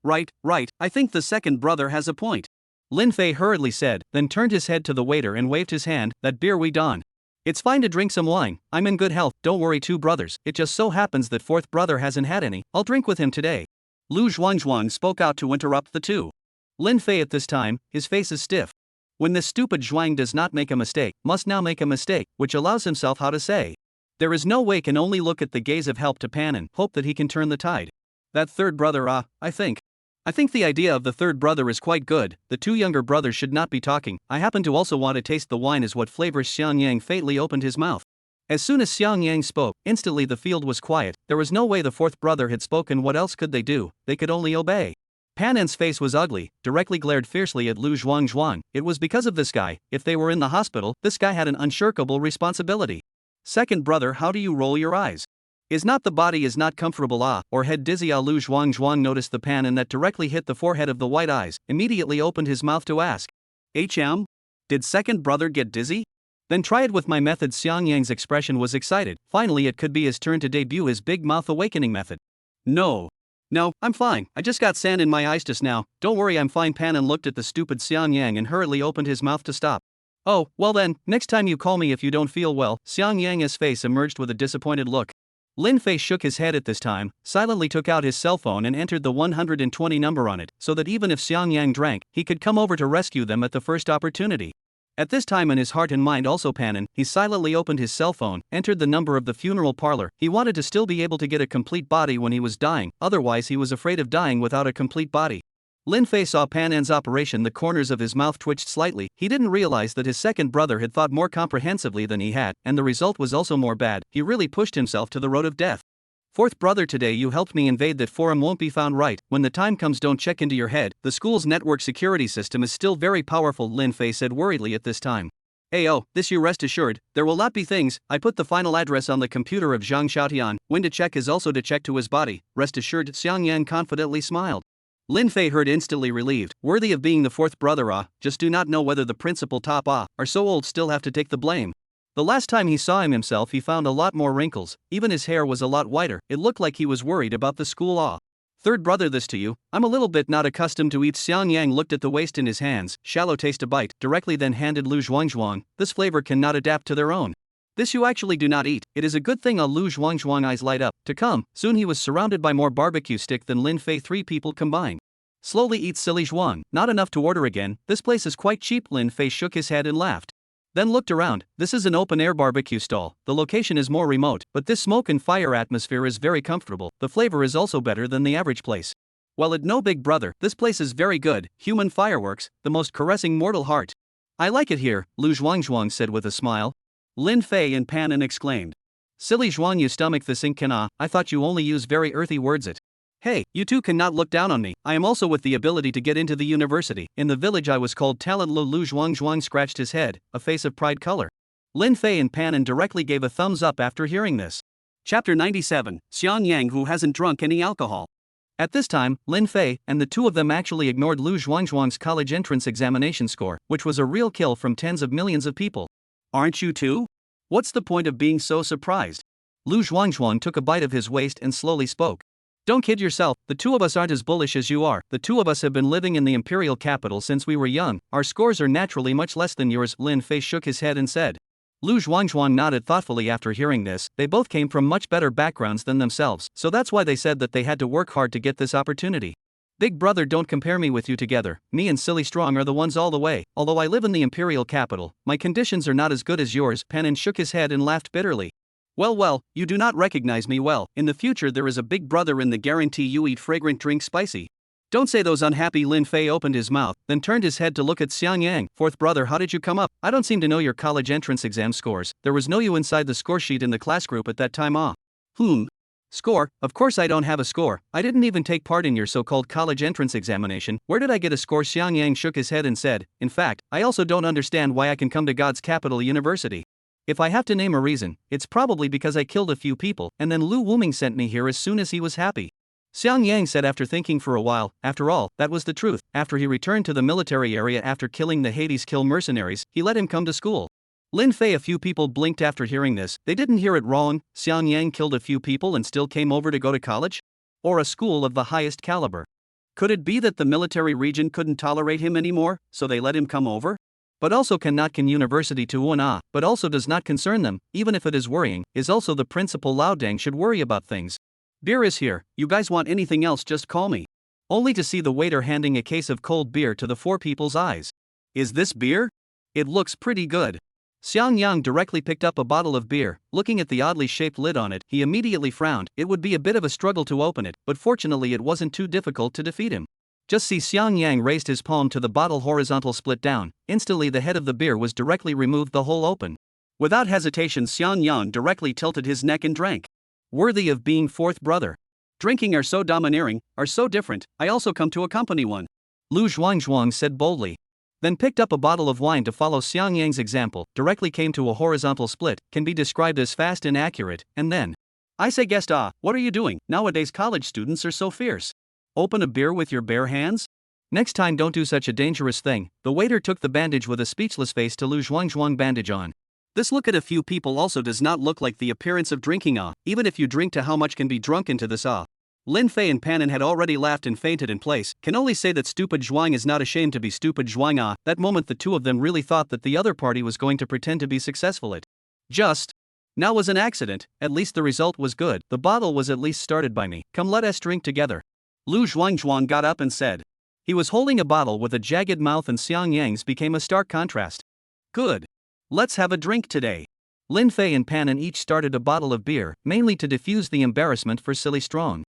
I think the second brother has a point. Lin Fei hurriedly said, then turned his head to the waiter and waved his hand, that beer we don. It's fine to drink some wine, I'm in good health, don't worry two brothers, it just so happens that fourth brother hasn't had any, I'll drink with him today. Lu Zhuangzhuang spoke out to interrupt the two. Lin Fei at this time, his face is stiff. When this stupid Zhuang does not make a mistake, must now make a mistake, which allows himself how to say. There is no way, can only look at the gaze of help to Panin, hope that he can turn the tide. That third brother I think the idea of the third brother is quite good, the two younger brothers should not be talking, I happen to also want to taste the wine is what flavors. Xiang Yang faintly opened his mouth. As soon as Xiang Yang spoke, instantly the field was quiet, there was no way the fourth brother had spoken, what else could they do, they could only obey. Panin's face was ugly, directly glared fiercely at Lu Zhuangzhuang, it was because of this guy, if they were in the hospital, this guy had an unshirkable responsibility. Second brother, how do you roll your eyes? Is not the body is not comfortable or head dizzy? Lu Zhuangzhuang noticed the Panin that directly hit the forehead of the white eyes, immediately opened his mouth to ask. Did second brother get dizzy? Then try it with my method. Xiang Yang's expression was excited, finally it could be his turn to debut his big mouth awakening method. No, I'm fine, I just got sand in my eyes just now, don't worry I'm fine. Panin looked at the stupid Xiang Yang and hurriedly opened his mouth to stop. Oh, well then, next time you call me if you don't feel well. Xiang Yang's face emerged with a disappointed look. Lin Fei shook his head at this time, silently took out his cell phone and entered the 120 number on it, so that even if Xiang Yang drank, he could come over to rescue them at the first opportunity. At this time in his heart and mind also Panin, he silently opened his cell phone, entered the number of the funeral parlor, he wanted to still be able to get a complete body when he was dying, otherwise he was afraid of dying without a complete body. Lin Fei saw Panin's operation, the corners of his mouth twitched slightly, he didn't realize that his second brother had thought more comprehensively than he had, and the result was also more bad, he really pushed himself to the road of death. Fourth brother, today you helped me invade that forum, won't be found right, when the time comes don't check into your head, the school's network security system is still very powerful. Lin Fei said worriedly at this time. This you rest assured, there will not be things, I put the final address on the computer of Zhang Xiaotian, when to check is also to check to his body, rest assured. Xiang Yang confidently smiled. Lin Fei heard instantly relieved, worthy of being the fourth brother just do not know whether the principal top are so old still have to take the blame. The last time he saw him himself he found a lot more wrinkles, even his hair was a lot whiter, it looked like he was worried about the school Third brother, this to you, I'm a little bit not accustomed to eat. Xiang Yang looked at the waste in his hands, shallow taste a bite, directly then handed Lu Zhuangzhuang, this flavor cannot adapt to their own. This you actually do not eat, it is a good thing. Lu Zhuangzhuang eyes light up, to come, soon he was surrounded by more barbecue stick than Lin Fei, 3 people combined. Slowly eat, silly Zhuang, not enough to order again, this place is quite cheap. Lin Fei shook his head and laughed. Then looked around, this is an open-air barbecue stall, the location is more remote, but this smoke and fire atmosphere is very comfortable, the flavor is also better than the average place. Well, it no big brother, this place is very good, human fireworks, the most caressing mortal heart. I like it here, Lu Zhuangzhuang said with a smile. Lin Fei and Panin exclaimed. Silly Zhuang, you stomach this ink can I thought you only use very earthy words it. Hey, you two cannot look down on me, I am also with the ability to get into the university, in the village I was called talent. Lu Zhuangzhuang scratched his head, a face of pride color. Lin Fei and Panin directly gave a thumbs up after hearing this. Chapter 97, Xiang Yang who hasn't drunk any alcohol. At this time, Lin Fei and the two of them actually ignored Lu Zhuangzhuang's college entrance examination score, which was a real kill from tens of millions of people. Aren't you too? What's the point of being so surprised? Lu Zhuangzhuang took a bite of his waist and slowly spoke. Don't kid yourself, the two of us aren't as bullish as you are. The two of us have been living in the imperial capital since we were young. Our scores are naturally much less than yours. Lin Fei shook his head and said. Lu Zhuangzhuang nodded thoughtfully after hearing this. They both came from much better backgrounds than themselves, so that's why they said that they had to work hard to get this opportunity. Big brother, don't compare me with you together. Me and Silly Strong are the ones all the way. Although I live in the imperial capital, my conditions are not as good as yours. Pan shook his head and laughed bitterly. Well, you do not recognize me well. In the future there is a big brother in the guarantee you eat fragrant drink spicy. Don't say those unhappy. Lin Fei opened his mouth, then turned his head to look at Xiang Yang. Fourth brother, how did you come up? I don't seem to know your college entrance exam scores. There was no you inside the score sheet in the class group at that time. Score? Of course I don't have a score. I didn't even take part in your so-called college entrance examination. Where did I get a score? Xiang Yang shook his head and said, in fact, I also don't understand why I can come to God's capital university. If I have to name a reason, it's probably because I killed a few people, and then Lu Wuming sent me here as soon as he was happy. Xiang Yang said after thinking for a while. After all, that was the truth. After he returned to the military area after killing the Hades kill mercenaries, he let him come to school. Lin Fei. A few people blinked after hearing this. They didn't hear it wrong. Xiang Yang killed a few people and still came over to go to college? Or a school of the highest caliber? Could it be that the military region couldn't tolerate him anymore, so they let him come over? But also cannot university to Wan but also does not concern them, even if it is worrying, is also the principal. Lao Dang should worry about things. Beer is here. You guys want anything else, just call me. Only to see the waiter handing a case of cold beer to the four people's eyes. Is this beer? It looks pretty good. Xiang Yang directly picked up a bottle of beer. Looking at the oddly shaped lid on it, he immediately frowned. It would be a bit of a struggle to open it, but fortunately it wasn't too difficult to defeat him. Just see Xiang Yang raised his palm to the bottle, horizontal split down. Instantly the head of the beer was directly removed, the hole open. Without hesitation, Xiang Yang directly tilted his neck and drank. Worthy of being fourth brother. Drinking are so domineering, are so different. I also come to accompany one. Lu Zhuangzhuang said boldly. Then picked up a bottle of wine to follow Xiang Yang's example, directly came to a horizontal split, can be described as fast and accurate, and then. I say guest, what are you doing? Nowadays college students are so fierce. Open a beer with your bare hands? Next time don't do such a dangerous thing. The waiter took the bandage with a speechless face to Lu Zhuangzhuang. Bandage on. This look at a few people also does not look like the appearance of drinking. Even if you drink to how much can be drunk into this. Lin Fei and Pan had already laughed and fainted in place. Can only say that stupid Zhuang is not ashamed to be stupid. Zhuang. That moment the two of them really thought that the other party was going to pretend to be successful. It just now was an accident. At least the result was good. The bottle was at least started by me. Come, let us drink together. Lu Zhuangzhuang got up and said. He was holding a bottle with a jagged mouth, and Xiang Yang's became a stark contrast. Good. Let's have a drink today. Lin Fei and Pan each started a bottle of beer, mainly to diffuse the embarrassment for Silly Strong.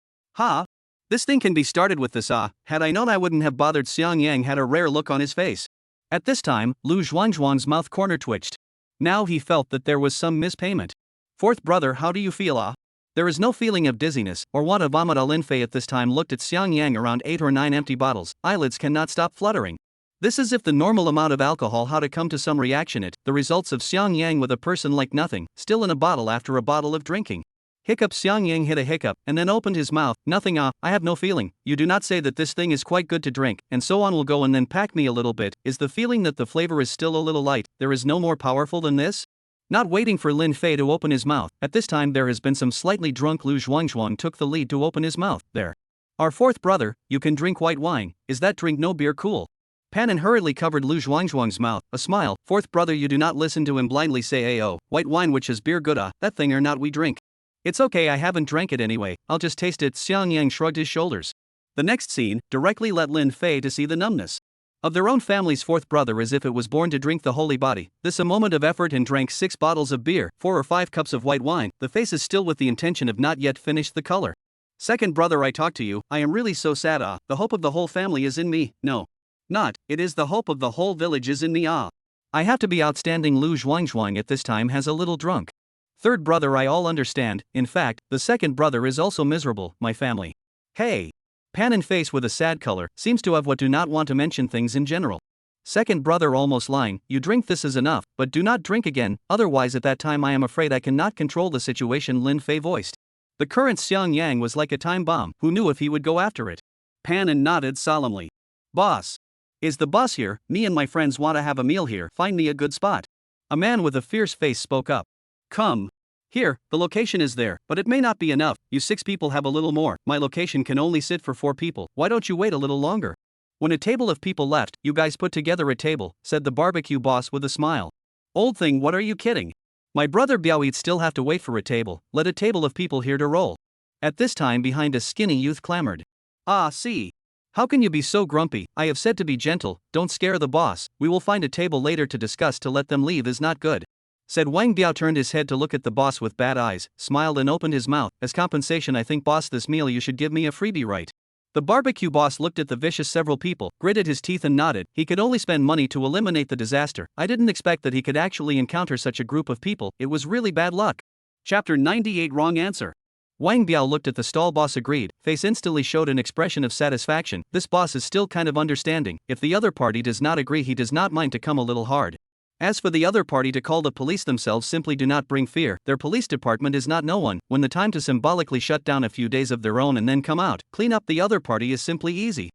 This thing can be started with this. Had I known I wouldn't have bothered. Xiang Yang had a rare look on his face. At this time, Lu Zhuangzhuang's mouth corner twitched. Now he felt that there was some mispayment. Fourth brother, how do you feel? There is no feeling of dizziness or want to vomit. Lin Fei at this time looked at Xiang Yang around 8 or 9 empty bottles. Eyelids cannot stop fluttering. This is if the normal amount of alcohol how to come to some reaction. The results of Xiang Yang with a person like nothing, still in a bottle after a bottle of drinking. Hiccup. Xiang Yang hit a hiccup and then opened his mouth. Nothing. I have no feeling. You do not say that this thing is quite good to drink, and so on will go and then pack me a little bit. Is the feeling that the flavor is still a little light? There is no more powerful than this? Not waiting for Lin Fei to open his mouth, at this time there has been some slightly drunk. Lu Zhuangzhuang took the lead to open his mouth. There. Our fourth brother, you can drink white wine. Is that drink no beer cool? Pan hurriedly covered Lu Zhuangzhuang's mouth. A smile. Fourth brother, you do not listen to him blindly say white wine which is beer good. That thing or not we drink. It's okay, I haven't drank it anyway, I'll just taste it. Xiang Yang shrugged his shoulders. The next scene directly let Lin Fei to see the numbness of their own family's fourth brother, as if it was born to drink the holy body. This a moment of effort and drank 6 bottles of beer, 4 or 5 cups of white wine. The face is still with the intention of not yet finished the color. Second brother, I talk to you, I am really so sad. The hope of the whole family is in me. No. Not, it is the hope of the whole village is in me. I have to be outstanding. Lu Zhuangzhuang at this time has a little drunk. Third brother, I all understand. In fact, the second brother is also miserable. My family. Hey. Pan face with a sad color, seems to have what do not want to mention things in general. Second brother almost lying, you drink this is enough, but do not drink again, otherwise at that time I am afraid I cannot control the situation. Lin Fei voiced. The current Xiang Yang was like a time bomb. Who knew if he would go after it? Pan and nodded solemnly. Boss. Is the boss here? Me and my friends want to have a meal here. Find me a good spot. A man with a fierce face spoke up. Come. Here, the location is there, but it may not be enough. You 6 people have a little more. My location can only sit for 4 people. Why don't you wait a little longer? When a table of people left, you guys put together a table, said the barbecue boss with a smile. Old thing, what are you kidding? My brother Biao'd still have to wait for a table. Let a table of people here to roll. At this time, behind a skinny youth clamored. Ah, see. How can you be so grumpy? I have said to be gentle, don't scare the boss. We will find a table later to discuss. To let them leave is not good. Said Wang Biao, turned his head to look at the boss with bad eyes, smiled and opened his mouth. As compensation, I think boss, this meal you should give me a freebie, right? The barbecue boss looked at the vicious several people, gritted his teeth and nodded. He could only spend money to eliminate the disaster. I didn't expect that he could actually encounter such a group of people. It was really bad luck. Chapter 98, Wrong Answer. Wang Biao looked at the stall boss, agreed. Face instantly showed an expression of satisfaction. This boss is still kind of understanding. If the other party does not agree, he does not mind to come a little hard. As for the other party to call the police themselves, simply do not bring fear. Their police department is not no one. When the time to symbolically shut down a few days of their own and then come out, clean up the other party is simply easy.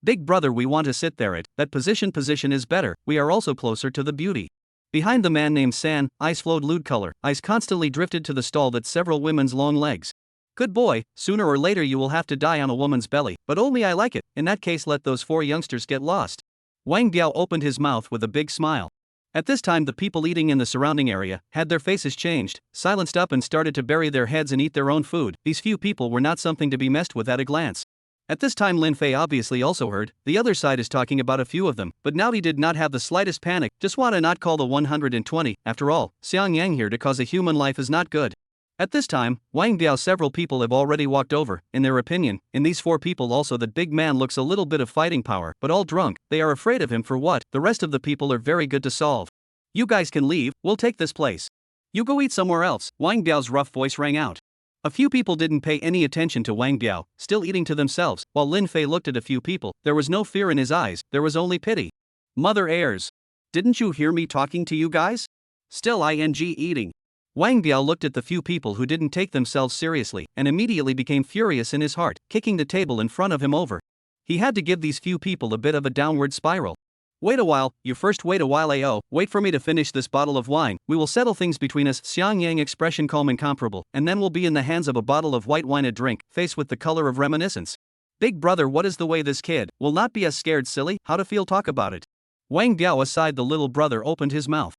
Big brother, we want to sit there at that position is better. We are also closer to the beauty. Behind the man named San, eyes flowed lewd color. Eyes constantly drifted to the stall that several women's long legs. Good boy, sooner or later you will have to die on a woman's belly, but only I like it. In that case, let those 4 youngsters get lost. Wang Biao opened his mouth with a big smile. At this time, the people eating in the surrounding area had their faces changed, silenced up, and started to bury their heads and eat their own food. These few people were not something to be messed with at a glance. At this time, Lin Fei obviously also heard. The other side is talking about a few of them, but now he did not have the slightest panic. Just want to not call the 120. After all, Xiang Yang here to cause a human life is not good. At this time, Wang Biao, several people have already walked over. In their opinion, in these 4 people also, that big man looks a little bit of fighting power, but all drunk. They are afraid of him. For what? The rest of the people are very good to solve. You guys can leave, we'll take this place. You go eat somewhere else. Wang Biao's rough voice rang out. A few people didn't pay any attention to Wang Biao, still eating to themselves, while Lin Fei looked at a few people. There was no fear in his eyes, there was only pity. Mother heirs. Didn't you hear me talking to you guys? Still eating. Wang Biao looked at the few people who didn't take themselves seriously, and immediately became furious in his heart, kicking the table in front of him over. He had to give these few people a bit of a downward spiral. Wait a while, you first wait a while. AO, wait for me to finish this bottle of wine. We will settle things between us. Xiang Yang, expression calm and comparable, and then we'll be in the hands of a bottle of white wine, a drink, face with the color of reminiscence. Big brother, what is the way this kid will not be as scared, silly? How to feel, talk about it. Wang Biao aside, the little brother opened his mouth.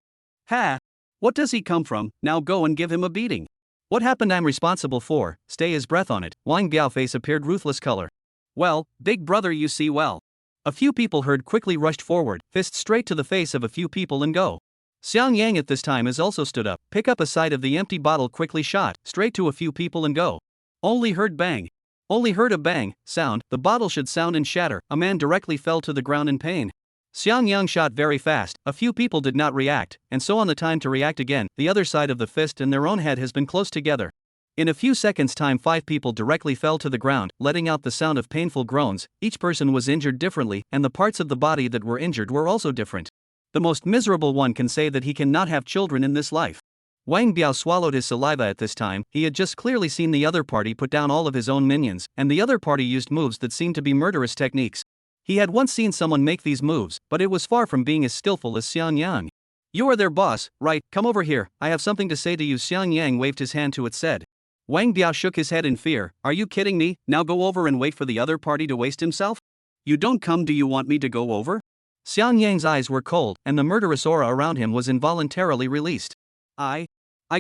Ha! What does he come from? Now go and give him a beating. What happened I'm responsible for, stay his breath on it. Wang Biao face appeared ruthless color. Well, big brother, you see well. A few people heard, quickly rushed forward, fist straight to the face of a few people and go. Xiang Yang at this time has also stood up, pick up a side of the empty bottle, quickly shot, straight to a few people and go. Only heard bang. Only heard a bang sound, the bottle should sound and shatter. A man directly fell to the ground in pain. Xiang Yang shot very fast, a few people did not react, and so on the time to react again, the other side of the fist and their own head has been close together. In a few seconds time 5 people directly fell to the ground, letting out the sound of painful groans. Each person was injured differently, and the parts of the body that were injured were also different. The most miserable one can say that he cannot have children in this life. Wang Biao swallowed his saliva at this time. He had just clearly seen the other party put down all of his own minions, and the other party used moves that seemed to be murderous techniques. He had once seen someone make these moves, but it was far from being as skillful as Xiang Yang. You are their boss, right? Come over here, I have something to say to you. Xiang Yang waved his hand to it, said. Wang Biao shook his head in fear. Are you kidding me? Now go over and wait for the other party to waste himself? You don't come, do you want me to go over? Xiang Yang's eyes were cold, and the murderous aura around him was involuntarily released. I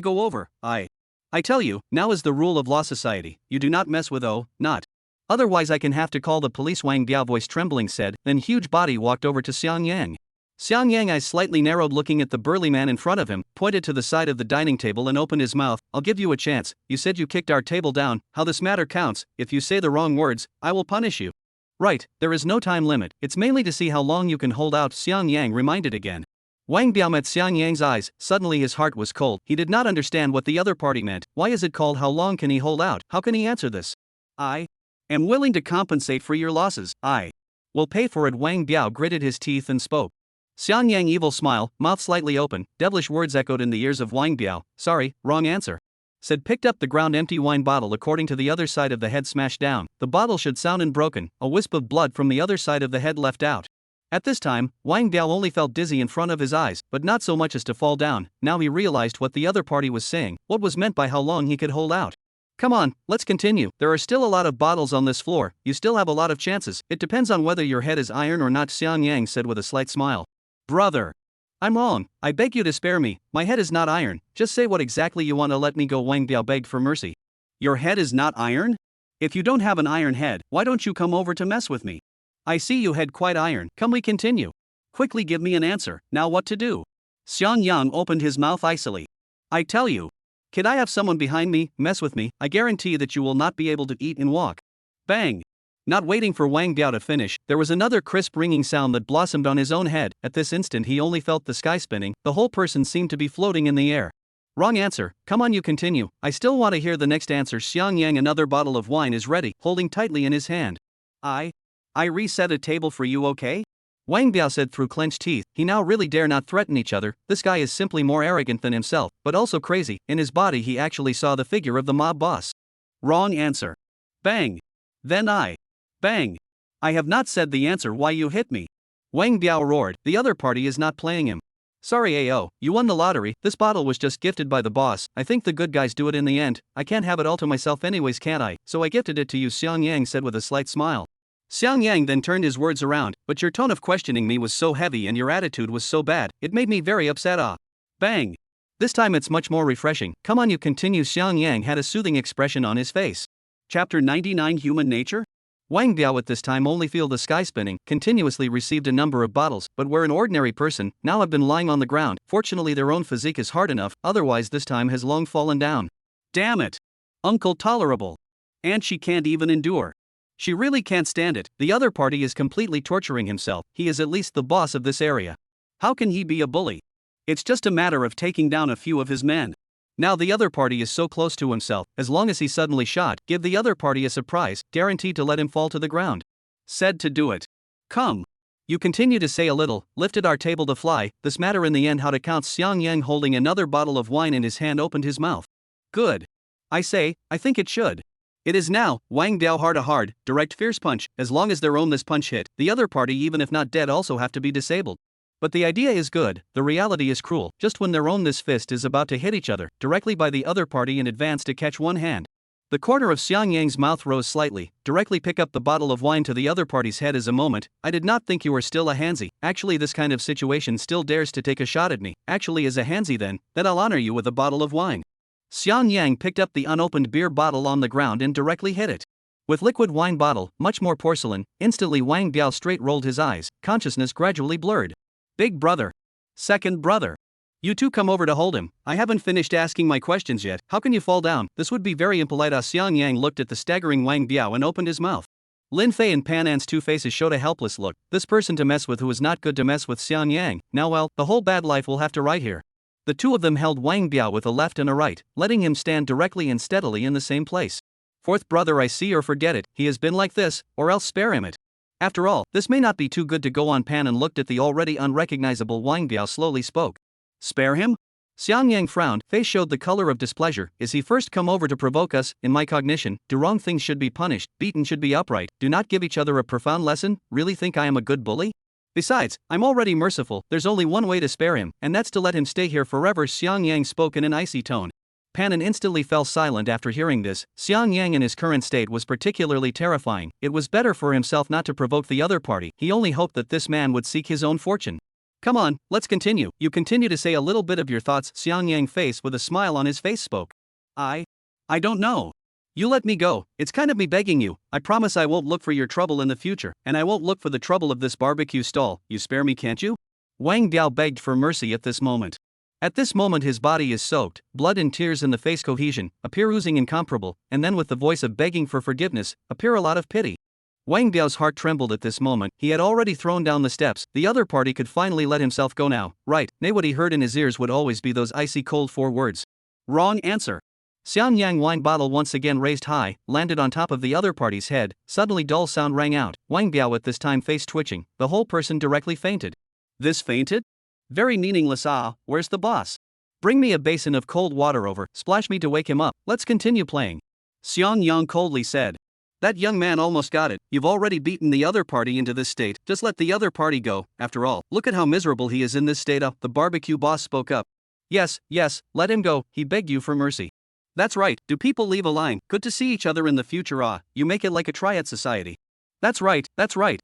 go over, I tell you, now is the rule of law society, you do not mess with not. Otherwise I can have to call the police. Wang Biao voice trembling said, then huge body walked over to Xiang Yang. Xiang Yang eyes slightly narrowed looking at the burly man in front of him, pointed to the side of the dining table and opened his mouth. I'll give you a chance, you said you kicked our table down, how this matter counts, if you say the wrong words, I will punish you. Right, there is no time limit, it's mainly to see how long you can hold out, Xiang Yang reminded again. Wang Biao met Xiang Yang's eyes, suddenly his heart was cold, he did not understand what the other party meant. Why is it called how long can he hold out? How can he answer this? I am willing to compensate for your losses, I will pay for it. Wang Biao gritted his teeth and spoke. Xiang Yang evil smile, mouth slightly open, devilish words echoed in the ears of Wang Biao. Sorry, wrong answer. said picked up the ground empty wine bottle according to the other side of the head smashed down. The bottle should sound and broken, a wisp of blood from the other side of the head left out. At this time, Wang Biao only felt dizzy in front of his eyes, but not so much as to fall down. Now he realized what the other party was saying, what was meant by how long he could hold out. Come on, let's continue. There are still a lot of bottles on this floor, you still have a lot of chances. It depends on whether your head is iron or not, Xiang Yang said with a slight smile. Brother, I'm wrong, I beg you to spare me, my head is not iron, just say what exactly you want to let me go, Wang Biao begged for mercy. Your head is not iron? If you don't have an iron head, why don't you come over to mess with me? I see you head quite iron, come we continue. Quickly give me an answer, now what to do? Xiang Yang opened his mouth icily. I tell you. Kid, I have someone behind me, mess with me, I guarantee that you will not be able to eat and walk. Bang! Not waiting for Wang Biao to finish, there was another crisp ringing sound that blossomed on his own head. At this instant he only felt the sky spinning, the whole person seemed to be floating in the air. Wrong answer, come on you continue, I still want to hear the next answer. Xiang Yang, another bottle of wine is ready, holding tightly in his hand. I reset a table for you, okay? Wang Biao said through clenched teeth. He now really dare not threaten each other, this guy is simply more arrogant than himself, but also crazy. In his body he actually saw the figure of the mob boss. Wrong answer. Bang. Then Bang. I have not said the answer, why you hit me? Wang Biao roared, the other party is not playing him. Sorry AO, you won the lottery, this bottle was just gifted by the boss, I think the good guys do it in the end, I can't have it all to myself anyways can't I, so I gifted it to you, Xiang Yang said with a slight smile. Xiang Yang then turned his words around, but your tone of questioning me was so heavy and your attitude was so bad, it made me very upset. Bang. This time it's much more refreshing, come on you continue. Xiang Yang had a soothing expression on his face. Chapter 99 Human Nature? Wang Biao at this time only feel the sky spinning, continuously received a number of bottles, but were an ordinary person, now have been lying on the ground, fortunately their own physique is hard enough, otherwise this time has long fallen down. Damn it! Uncle tolerable. And she can't even endure. She really can't stand it, the other party is completely torturing himself, he is at least the boss of this area. How can he be a bully? It's just a matter of taking down a few of his men. Now the other party is so close to himself, as long as he suddenly shot, give the other party a surprise, guaranteed to let him fall to the ground. Said to do it. Come. You continue to say a little, lifted our table to fly, this matter in the end how to count. Xiang Yang holding another bottle of wine in his hand opened his mouth. Good. I say, I think it should. It is now, Wang Biao hard a hard, direct fierce punch, as long as their own this punch hit, the other party even if not dead also have to be disabled. But the idea is good, the reality is cruel, just when their own this fist is about to hit each other, directly by the other party in advance to catch one hand. The corner of Xiang Yang's mouth rose slightly, directly pick up the bottle of wine to the other party's head as a moment, I did not think you were still a handsy, actually this kind of situation still dares to take a shot at me, actually as a handsy then I'll honor you with a bottle of wine. Xiang Yang picked up the unopened beer bottle on the ground and directly hit it. With liquid wine bottle, much more porcelain, instantly Wang Biao straight rolled his eyes, consciousness gradually blurred. Big brother. Second brother. You two come over to hold him, I haven't finished asking my questions yet, how can you fall down, this would be very impolite. Xiang Yang looked at the staggering Wang Biao and opened his mouth. Lin Fei and Pan An's two faces showed a helpless look, this person to mess with who is not good to mess with Xiang Yang, now well, the whole bad life will have to right here. The two of them held Wang Biao with a left and a right, letting him stand directly and steadily in the same place. Fourth brother, I see or forget it, he has been like this, or else spare him it. After all, this may not be too good to go on. Pan An looked at the already unrecognizable Wang Biao slowly spoke. Spare him? Xiang Yang frowned, face showed the color of displeasure, is he first come over to provoke us, in my cognition, do wrong things should be punished, beaten should be upright, do not give each other a profound lesson, really think I am a good bully? Besides, I'm already merciful, there's only one way to spare him, and that's to let him stay here forever. Xiang Yang spoke in an icy tone. Pan An instantly fell silent after hearing this. Xiang Yang in his current state was particularly terrifying, it was better for himself not to provoke the other party, he only hoped that this man would seek his own fortune. Come on, let's continue, you continue to say a little bit of your thoughts. Xiang Yang face with a smile on his face spoke. I don't know. You let me go, it's kind of me begging you, I promise I won't look for your trouble in the future, and I won't look for the trouble of this barbecue stall, you spare me can't you? Wang Biao begged for mercy at this moment. At this moment his body is soaked, blood and tears in the face cohesion, appear oozing incomparable, and then with the voice of begging for forgiveness, appear a lot of pity. Wang Biao's heart trembled at this moment, he had already thrown down the steps, the other party could finally let himself go now, right, nay what he heard in his ears would always be those icy cold 4 words. Wrong answer. Xiang Yang wine bottle once again raised high, landed on top of the other party's head, suddenly dull sound rang out, Wang Biao at this time face twitching, the whole person directly fainted. This fainted? Very meaningless where's the boss? Bring me a basin of cold water over, splash me to wake him up, let's continue playing. Xiang Yang coldly said. That young man almost got it. You've already beaten the other party into this state, just let the other party go. After all, look at how miserable he is in this state. The barbecue boss spoke up. Yes, let him go, he begged you for mercy. That's right, do people leave a line, good to see each other in the future. You make it like a triad society. That's right,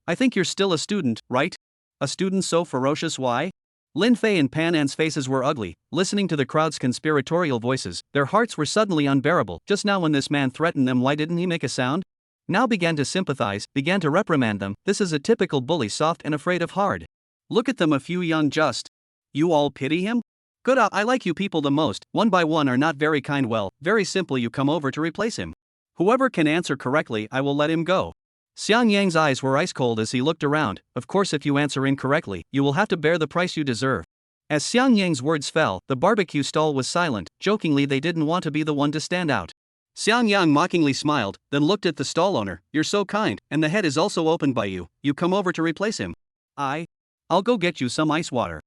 I think you're still a student, right? A student so ferocious, why? Lin Fei and Pan An's faces were ugly, listening to the crowd's conspiratorial voices. Their hearts were suddenly unbearable. Just now when this man threatened them, why didn't he make a sound? Now began to sympathize, began to reprimand them. This is a typical bully, soft and afraid of hard. Look at them, a few young just. You all pity him? Good, I like you people the most. One by one are not very kind. Well, very simple, you come over to replace him. Whoever can answer correctly, I will let him go. Xiang Yang's eyes were ice cold as he looked around. Of course, if you answer incorrectly, you will have to bear the price you deserve. As Xiang Yang's words fell, the barbecue stall was silent. Jokingly, they didn't want to be the one to stand out. Xiang Yang mockingly smiled, then looked at the stall owner. You're so kind, and the head is also opened by you. You come over to replace him. I'll go get you some ice water.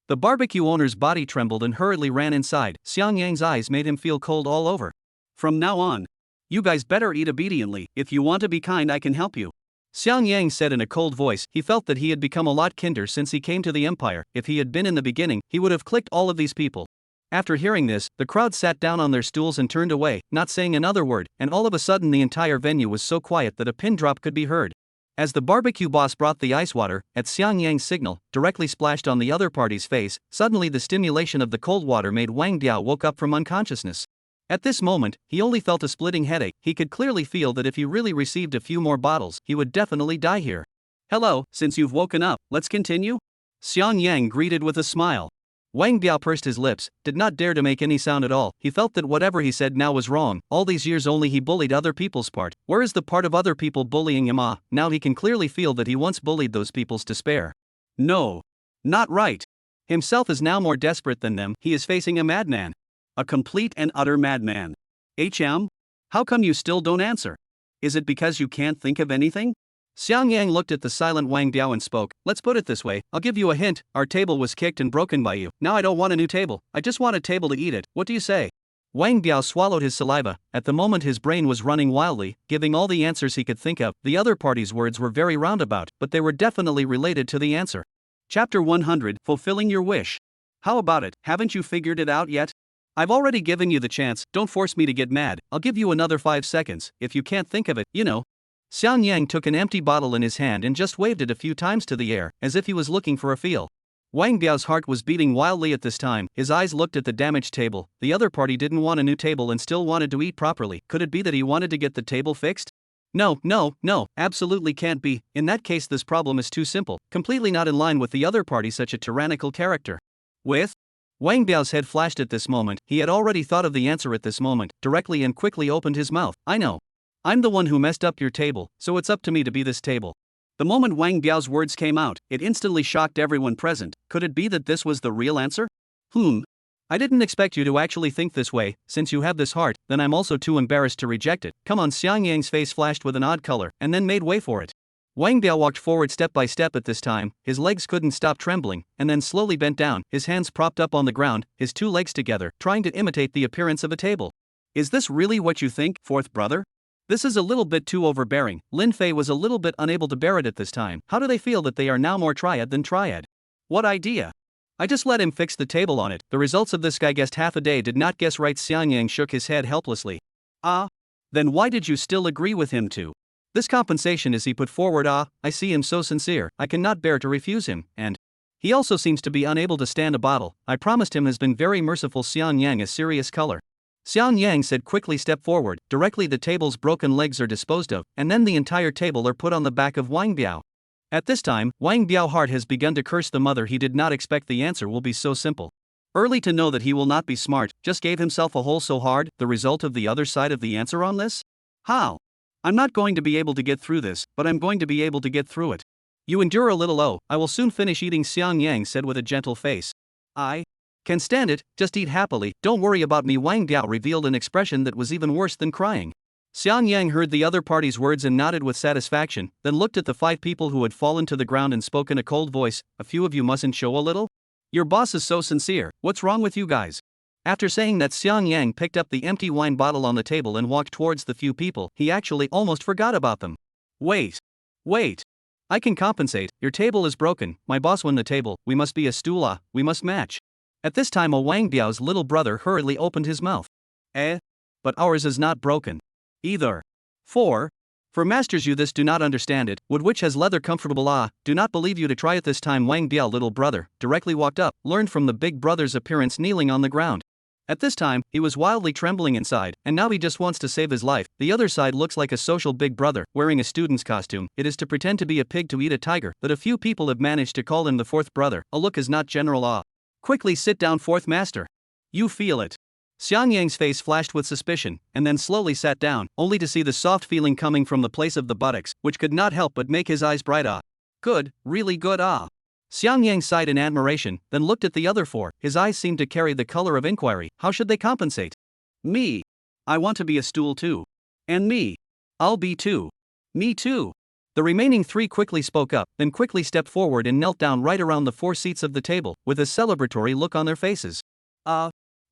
The barbecue owner's body trembled and hurriedly ran inside. Xiang Yang's eyes made him feel cold all over. From now on, you guys better eat obediently. If you want to be kind, I can help you. Xiang Yang said in a cold voice. He felt that he had become a lot kinder since he came to the empire. If he had been in the beginning, he would have clicked all of these people. After hearing this, the crowd sat down on their stools and turned away, not saying another word, and all of a sudden the entire venue was so quiet that a pin drop could be heard. As the barbecue boss brought the ice water, at Xiang Yang's signal, directly splashed on the other party's face, suddenly the stimulation of the cold water made Wang Biao woke up from unconsciousness. At this moment, he only felt a splitting headache. He could clearly feel that if he really received a few more bottles, he would definitely die here. Hello, since you've woken up, let's continue? Xiang Yang greeted with a smile. Wang Biao pursed his lips, did not dare to make any sound at all. He felt that whatever he said now was wrong. All these years only he bullied other people's part. Where is the part of other people bullying him? Now he can clearly feel that he once bullied those people's to spare. No. Not right. Himself is now more desperate than them. He is facing a madman. A complete and utter madman. How come you still don't answer? Is it because you can't think of anything? Xiang Yang looked at the silent Wang Biao and spoke. Let's put it this way, I'll give you a hint. Our table was kicked and broken by you. Now I don't want a new table. I just want a table to eat at. What do you say? Wang Biao swallowed his saliva. At the moment his brain was running wildly, giving all the answers he could think of. The other party's words were very roundabout, but they were definitely related to the answer. Chapter 100, Fulfilling Your Wish. How about it, haven't you figured it out yet? I've already given you the chance, don't force me to get mad. I'll give you another 5 seconds. If you can't think of it, you know. Xiang Yang took an empty bottle in his hand and just waved it a few times to the air, as if he was looking for a feel. Wang Biao's heart was beating wildly at this time. His eyes looked at the damaged table. The other party didn't want a new table and still wanted to eat properly. Could it be that he wanted to get the table fixed? No, absolutely can't be. In that case this problem is too simple, completely not in line with the other party, such a tyrannical character. With? Wang Biao's head flashed at this moment. He had already thought of the answer at this moment, directly and quickly opened his mouth. I know. I'm the one who messed up your table, so it's up to me to be this table. The moment Wang Biao's words came out, it instantly shocked everyone present. Could it be that this was the real answer? I didn't expect you to actually think this way. Since you have this heart, then I'm also too embarrassed to reject it. Come on. Xiang Yang's face flashed with an odd color, and then made way for it. Wang Biao walked forward step by step at this time. His legs couldn't stop trembling, and then slowly bent down, his hands propped up on the ground, his 2 legs together, trying to imitate the appearance of a table. Is this really what you think, fourth brother? This is a little bit too overbearing. Lin Fei was a little bit unable to bear it at this time. How do they feel that they are now more triad than triad? What idea? I just let him fix the table on it. The results of this guy guessed half a day did not guess right. Xiang Yang shook his head helplessly. Then why did you still agree with him to? This compensation is he put forward. I see him so sincere, I cannot bear to refuse him, and he also seems to be unable to stand a bottle. I promised him has been very merciful. Xiang Yang a serious color. Xiang Yang said quickly, step forward. Directly the table's broken legs are disposed of, and then the entire table are put on the back of Wang Biao. At this time, Wang Biao's heart has begun to curse the mother. He did not expect the answer will be so simple. Early to know that he will not be smart, just gave himself a hole so hard. The result of the other side of the answer on this? How? I'm not going to be able to get through this, but I'm going to be able to get through it. You endure a little. I will soon finish eating. Xiang Yang said with a gentle face. I can stand it, just eat happily, don't worry about me. Wang Biao revealed an expression that was even worse than crying. Xiang Yang heard the other party's words and nodded with satisfaction, then looked at the 5 people who had fallen to the ground and spoke in a cold voice. A few of you mustn't show a little? Your boss is so sincere, what's wrong with you guys? After saying that, Xiang Yang picked up the empty wine bottle on the table and walked towards the few people. He actually almost forgot about them. Wait. Wait. I can compensate. Your table is broken. My boss won the table. We must be a stool. We must match. At this time, Wang Biao's little brother hurriedly opened his mouth. But ours is not broken. Either. For masters, you this do not understand it. Wood which has leather comfortable. Do not believe you to try it this time. Wang Biao little brother directly walked up, learned from the big brother's appearance kneeling on the ground. At this time, he was wildly trembling inside, and now he just wants to save his life. The other side looks like a social big brother, wearing a student's costume. It is to pretend to be a pig to eat a tiger, but a few people have managed to call him the fourth brother. A look is not general. Quickly sit down, fourth master. You feel it. Xiang Yang's face flashed with suspicion, and then slowly sat down, only to see the soft feeling coming from the place of the buttocks, which could not help but make his eyes bright. Good, really good. Xiang Yang sighed in admiration, then looked at the other four. His eyes seemed to carry the color of inquiry. How should they compensate? Me. I want to be a stool too. And me. I'll be too. Me too. The remaining three quickly spoke up, then quickly stepped forward and knelt down right around the four seats of the table, with a celebratory look on their faces.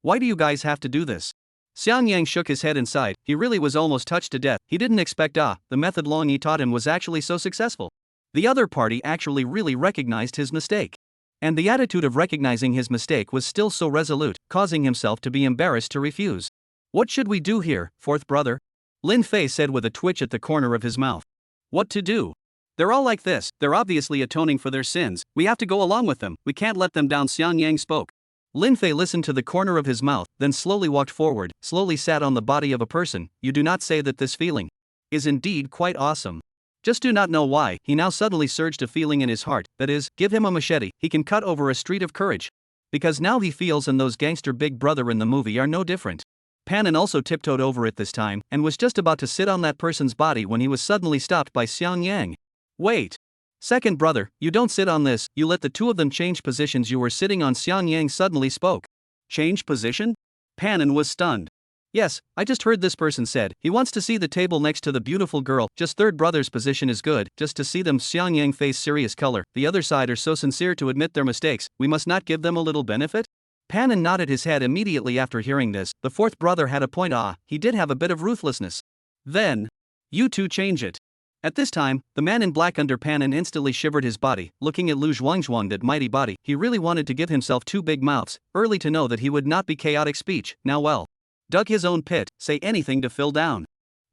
Why do you guys have to do this? Xiang Yang shook his head and sighed. He really was almost touched to death. He didn't expect the method Long Yi taught him was actually so successful. The other party actually really recognized his mistake. And the attitude of recognizing his mistake was still so resolute, causing himself to be embarrassed to refuse. What should we do here, fourth brother? Lin Fei said with a twitch at the corner of his mouth. What to do? They're all like this. They're obviously atoning for their sins. We have to go along with them. We can't let them down. Xiang Yang spoke. Lin Fei listened to the corner of his mouth, then slowly walked forward, slowly sat on the body of a person. You do not say that this feeling is indeed quite awesome. Just do not know why, he now suddenly surged a feeling in his heart, that is, give him a machete, he can cut over a street of courage. Because now he feels and those gangster big brother in the movie are no different. Panin also tiptoed over it this time, and was just about to sit on that person's body when he was suddenly stopped by Xiang Yang. Wait. Second brother, you don't sit on this, you let the two of them change positions you were sitting on. Xiang Yang suddenly spoke. Change position? Panin was stunned. Yes, I just heard this person said, he wants to see the table next to the beautiful girl, just third brother's position is good, just to see them. Xiang Yang face serious color, the other side are so sincere to admit their mistakes, we must not give them a little benefit? Panin nodded his head immediately after hearing this. The fourth brother had a point. He did have a bit of ruthlessness. Then, you two change it. At this time, the man in black under Panin instantly shivered his body, looking at Lu Zhuangzhuang, that mighty body. He really wanted to give himself two big mouths, early to know that he would not be chaotic speech. Now well, dug his own pit, say anything to fill down.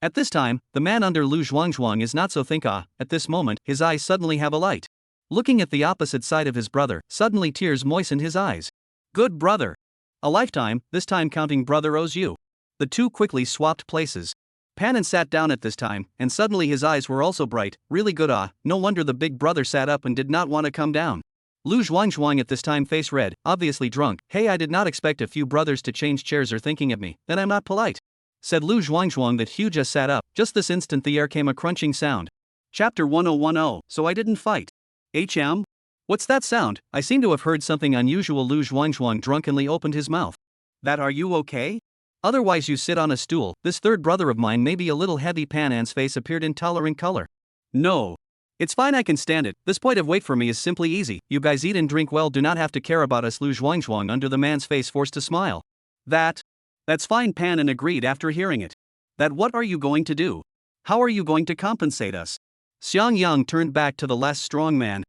At this time, the man under Lu Zhuangzhuang is not so think. At this moment, his eyes suddenly have a light. Looking at the opposite side of his brother, suddenly tears moistened his eyes. Good brother. A lifetime, this time counting brother owes you. The two quickly swapped places. Panin sat down at this time, and suddenly his eyes were also bright. Really good. No wonder the big brother sat up and did not want to come down. Lu Zhuangzhuang at this time face red, obviously drunk. Hey, I did not expect a few brothers to change chairs or thinking of me, then I'm not polite. Said Lu Zhuangzhuang. That Hugh just sat up. Just this instant the air came a crunching sound. Chapter 1010, so I didn't fight. HM? What's that sound? I seem to have heard something unusual. Lu Zhuangzhuang drunkenly opened his mouth. That are you okay? Otherwise you sit on a stool. This third brother of mine may be a little heavy. Panin's face appeared intolerant color. No. It's fine, I can stand it. This point of weight for me is simply easy. You guys eat and drink well, do not have to care about us. Lu Zhuangzhuang under the man's face forced to smile. That's fine, Panin agreed after hearing it. That what are you going to do? How are you going to compensate us? Xiang Yang turned back to the last strong man.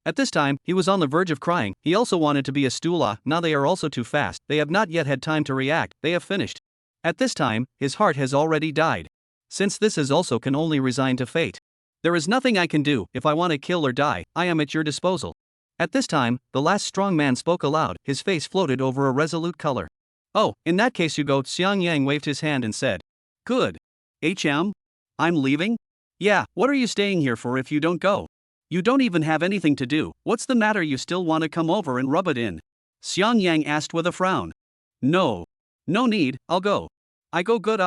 At this time, he was on the verge of crying. He also wanted to be a stool. Now they are also too fast. They have not yet had time to react. They have finished. At this time, his heart has already died. Since this is also can only resign to fate. There is nothing I can do. If I want to kill or die, I am at your disposal. At this time, the last strong man spoke aloud. His face floated over a resolute color. Oh, in that case you go. Xiang Yang waved his hand and said. Good. HM? I'm leaving? Yeah, what are you staying here for if you don't go? You don't even have anything to do. What's the matter, you still want to come over and rub it in? Xiang Yang asked with a frown. No. No need, I'll go. I go good.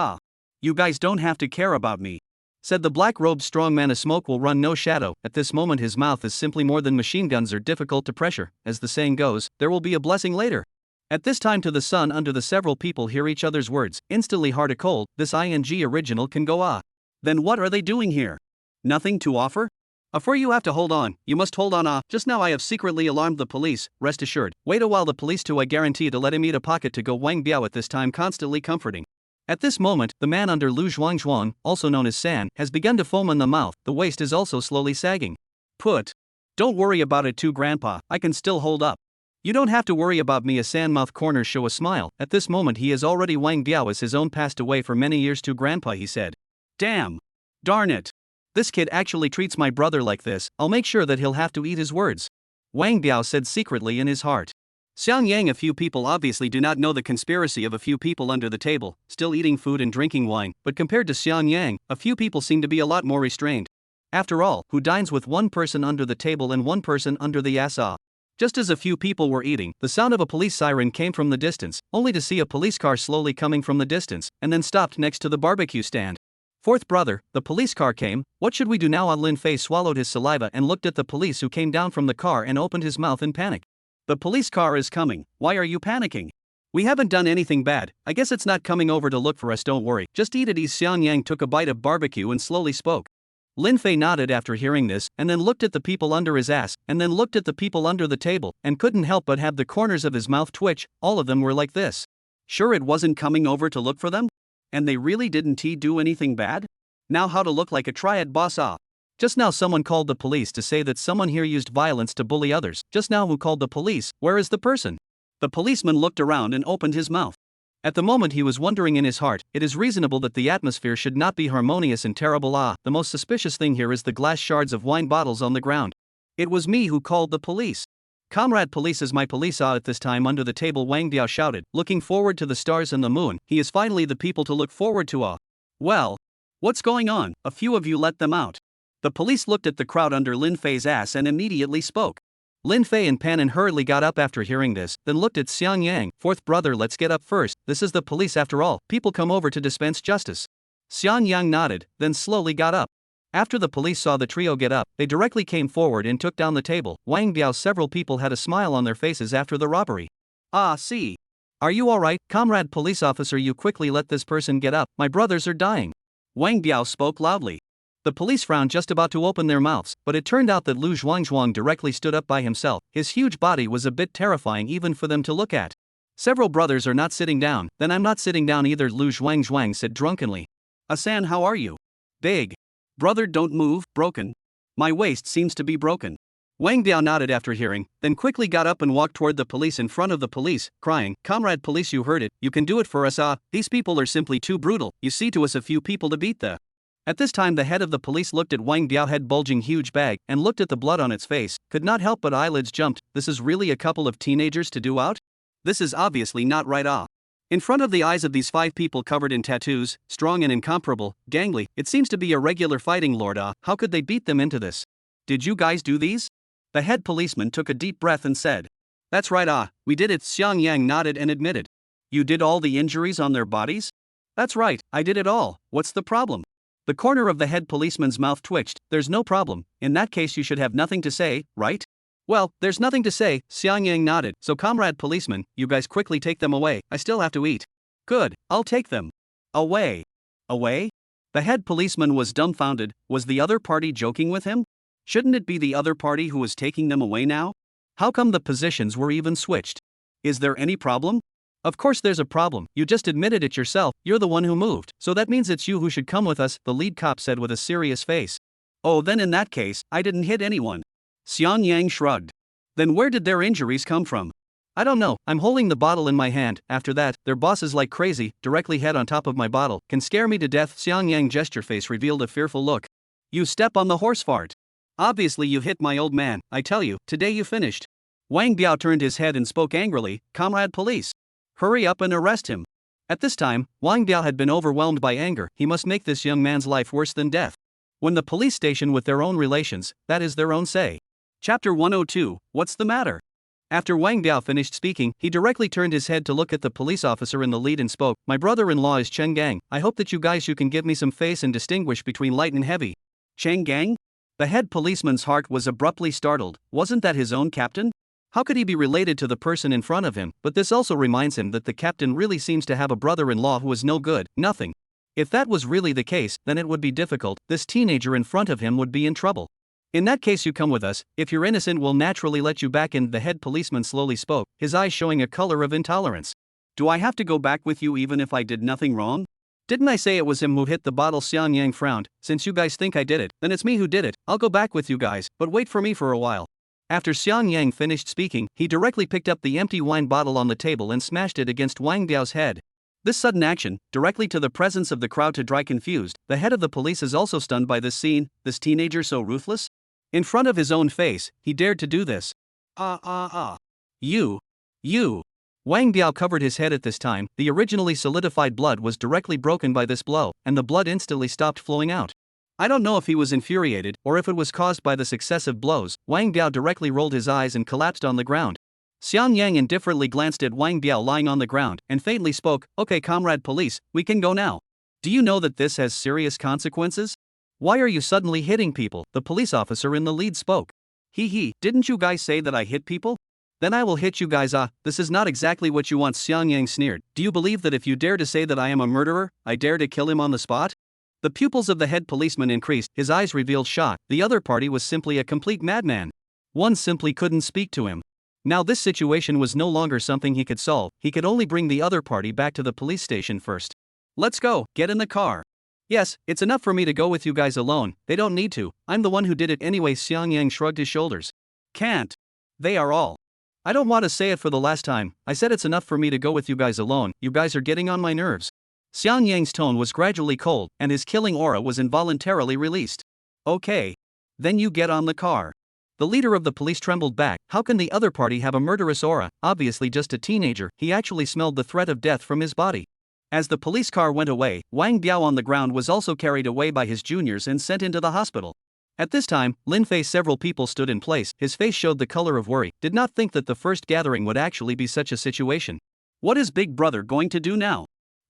You guys don't have to care about me. Said the black-robed strong man. A smoke will run no shadow. At this moment his mouth is simply more than machine guns are difficult to pressure. As the saying goes, there will be a blessing later. At this time to the sun under the several people hear each other's words, instantly hard a cold. This ing original can go. Then what are they doing here? Nothing to offer? For you have to hold on, you must hold on. Just now I have secretly alarmed the police, rest assured. Wait a while, the police too, I guarantee to let him eat a pocket to go Wang Biao at this time, constantly comforting. At this moment, the man under Lu Zhuangzhuang, also known as San, has begun to foam in the mouth, the waist is also slowly sagging. Don't worry about it too, Grandpa, I can still hold up. You don't have to worry about me, as San mouth corners show a smile. At this moment he is already Wang Biao as his own passed away for many years too, Grandpa, he said. Damn. Darn it. This kid actually treats my brother like this, I'll make sure that he'll have to eat his words. Wang Biao said secretly in his heart. Xiang Yang, a few people obviously do not know the conspiracy of a few people under the table, still eating food and drinking wine, but compared to Xiang Yang, a few people seem to be a lot more restrained. After all, who dines with one person under the table and one person under the asa? Just as a few people were eating, the sound of a police siren came from the distance, only to see a police car slowly coming from the distance, and then stopped next to the barbecue stand. Fourth brother, the police car came, what should we do now? Lin Fei swallowed his saliva and looked at the police who came down from the car and opened his mouth in panic. The police car is coming, why are you panicking? We haven't done anything bad, I guess it's not coming over to look for us, don't worry, just eat it. Xiang Yang took a bite of barbecue and slowly spoke. Lin Fei nodded after hearing this, and then looked at the people under his ass, and then looked at the people under the table, and couldn't help but have the corners of his mouth twitch. All of them were like this. Sure, it wasn't coming over to look for them? And they really didn't do anything bad? Now how to look like a triad boss? Just now someone called the police to say that someone here used violence to bully others. Just now who called the police? Where is the person? The policeman looked around and opened his mouth. At the moment he was wondering in his heart, it is reasonable that the atmosphere should not be harmonious and terrible. The most suspicious thing here is the glass shards of wine bottles on the ground. It was me who called the police. Comrade, police is my police. At this time under the table Wang Biao shouted, looking forward to the stars and the moon. He is finally the people to look forward to. Well, what's going on? A few of you let them out. The police looked at the crowd under Lin Fei's ass and immediately spoke. Lin Fei and Pan hurriedly got up after hearing this, then looked at Xiang Yang. Fourth brother, let's get up first, this is the police after all, people come over to dispense justice. Xiang Yang nodded, then slowly got up. After the police saw the trio get up, they directly came forward and took down the table. Wang Biao, several people had a smile on their faces after the robbery. See. Are you alright, comrade police officer? You quickly let this person get up, my brothers are dying. Wang Biao spoke loudly. The police frowned, just about to open their mouths, but it turned out that Lu Zhuangzhuang directly stood up by himself. His huge body was a bit terrifying even for them to look at. Several brothers are not sitting down, then I'm not sitting down either, Lu Zhuangzhuang said drunkenly. San, how are you? Big. Brother, don't move, broken. My waist seems to be broken. Wang Biao nodded after hearing, then quickly got up and walked toward the police in front of the police, crying, comrade police, you heard it, you can do it for us. These people are simply too brutal, you see, to us a few people to beat the. At this time the head of the police looked at Wang Biao, head bulging huge bag, and looked at the blood on its face, could not help but eyelids jumped. This is really a couple of teenagers to do out? This is obviously not right. In front of the eyes of these 5 people covered in tattoos, strong and incomparable, gangly, it seems to be a regular fighting lord. How could they beat them into this? Did you guys do these? The head policeman took a deep breath and said. That's right, we did it. Xiang Yang nodded and admitted. You did all the injuries on their bodies? That's right, I did it all, what's the problem? The corner of the head policeman's mouth twitched. There's no problem, in that case you should have nothing to say, right? Well, there's nothing to say, Xiang Yang nodded. So comrade policeman, you guys quickly take them away, I still have to eat. Good, I'll take them. Away. Away? The head policeman was dumbfounded. Was the other party joking with him? Shouldn't it be the other party who was taking them away now? How come the positions were even switched? Is there any problem? Of course there's a problem, you just admitted it yourself, you're the one who moved, so that means it's you who should come with us, the lead cop said with a serious face. Oh, then in that case, I didn't hit anyone. Xiang Yang shrugged. Then where did their injuries come from? I don't know, I'm holding the bottle in my hand. After that, their boss is like crazy, directly head on top of my bottle, can scare me to death. Xiang Yang gesture face revealed a fearful look. You step on the horse fart. Obviously you hit my old man, I tell you, today you finished. Wang Biao turned his head and spoke angrily, comrade police. Hurry up and arrest him. At this time, Wang Biao had been overwhelmed by anger, he must make this young man's life worse than death. When the police station with their own relations, that is their own say. Chapter 102, What's the matter? After Wang Biao finished speaking, he directly turned his head to look at the police officer in the lead and spoke, my brother-in-law is Chen Gang, I hope that you guys can give me some face and distinguish between light and heavy. Chen Gang? The head policeman's heart was abruptly startled, wasn't that his own captain? How could he be related to the person in front of him? But this also reminds him that the captain really seems to have a brother-in-law who is no good, nothing. If that was really the case, then it would be difficult, this teenager in front of him would be in trouble. In that case, you come with us. If you're innocent, we'll naturally let you back in, the head policeman slowly spoke, his eyes showing a color of intolerance. Do I have to go back with you even if I did nothing wrong? Didn't I say it was him who hit the bottle? Xiang Yang frowned. Since you guys think I did it, then it's me who did it. I'll go back with you guys, but wait for me for a while. After Xiang Yang finished speaking, he directly picked up the empty wine bottle on the table and smashed it against Wang Biao's head. This sudden action, directly to the presence of the crowd to dry confused, the head of the police is also stunned by this scene. This teenager so ruthless? In front of his own face, he dared to do this. You. Wang Biao covered his head at this time. The originally solidified blood was directly broken by this blow, and the blood instantly stopped flowing out. I don't know if he was infuriated or if it was caused by the successive blows. Wang Biao directly rolled his eyes and collapsed on the ground. Xiang Yang indifferently glanced at Wang Biao lying on the ground and faintly spoke, "Okay, comrade police, we can go now. Do you know that this has serious consequences? Why are you suddenly hitting people?" The police officer in the lead spoke. Didn't you guys say that I hit people? Then I will hit you guys. This is not exactly what you want." Xiang Yang sneered. "Do you believe that if you dare to say that I am a murderer, I dare to kill him on the spot?" The pupils of the head policeman increased, his eyes revealed shock. The other party was simply a complete madman. One simply couldn't speak to him. Now this situation was no longer something he could solve, he could only bring the other party back to the police station first. "Let's go, get in the car." "Yes, it's enough for me to go with you guys alone, they don't need to, I'm the one who did it anyway." Xiang Yang shrugged his shoulders. "Can't. They are all. I don't want to say it for the last time, I said it's enough for me to go with you guys alone, you guys are getting on my nerves." Xiang Yang's tone was gradually cold, and his killing aura was involuntarily released. "Okay. Then you get on the car." The leader of the police trembled back. How can the other party have a murderous aura? Obviously just a teenager. He actually smelled the threat of death from his body. As the police car went away, Wang Biao on the ground was also carried away by his juniors and sent into the hospital. At this time, Lin Fei, several people stood in place, his face showed the color of worry, did not think that the first gathering would actually be such a situation. What is Big Brother going to do now?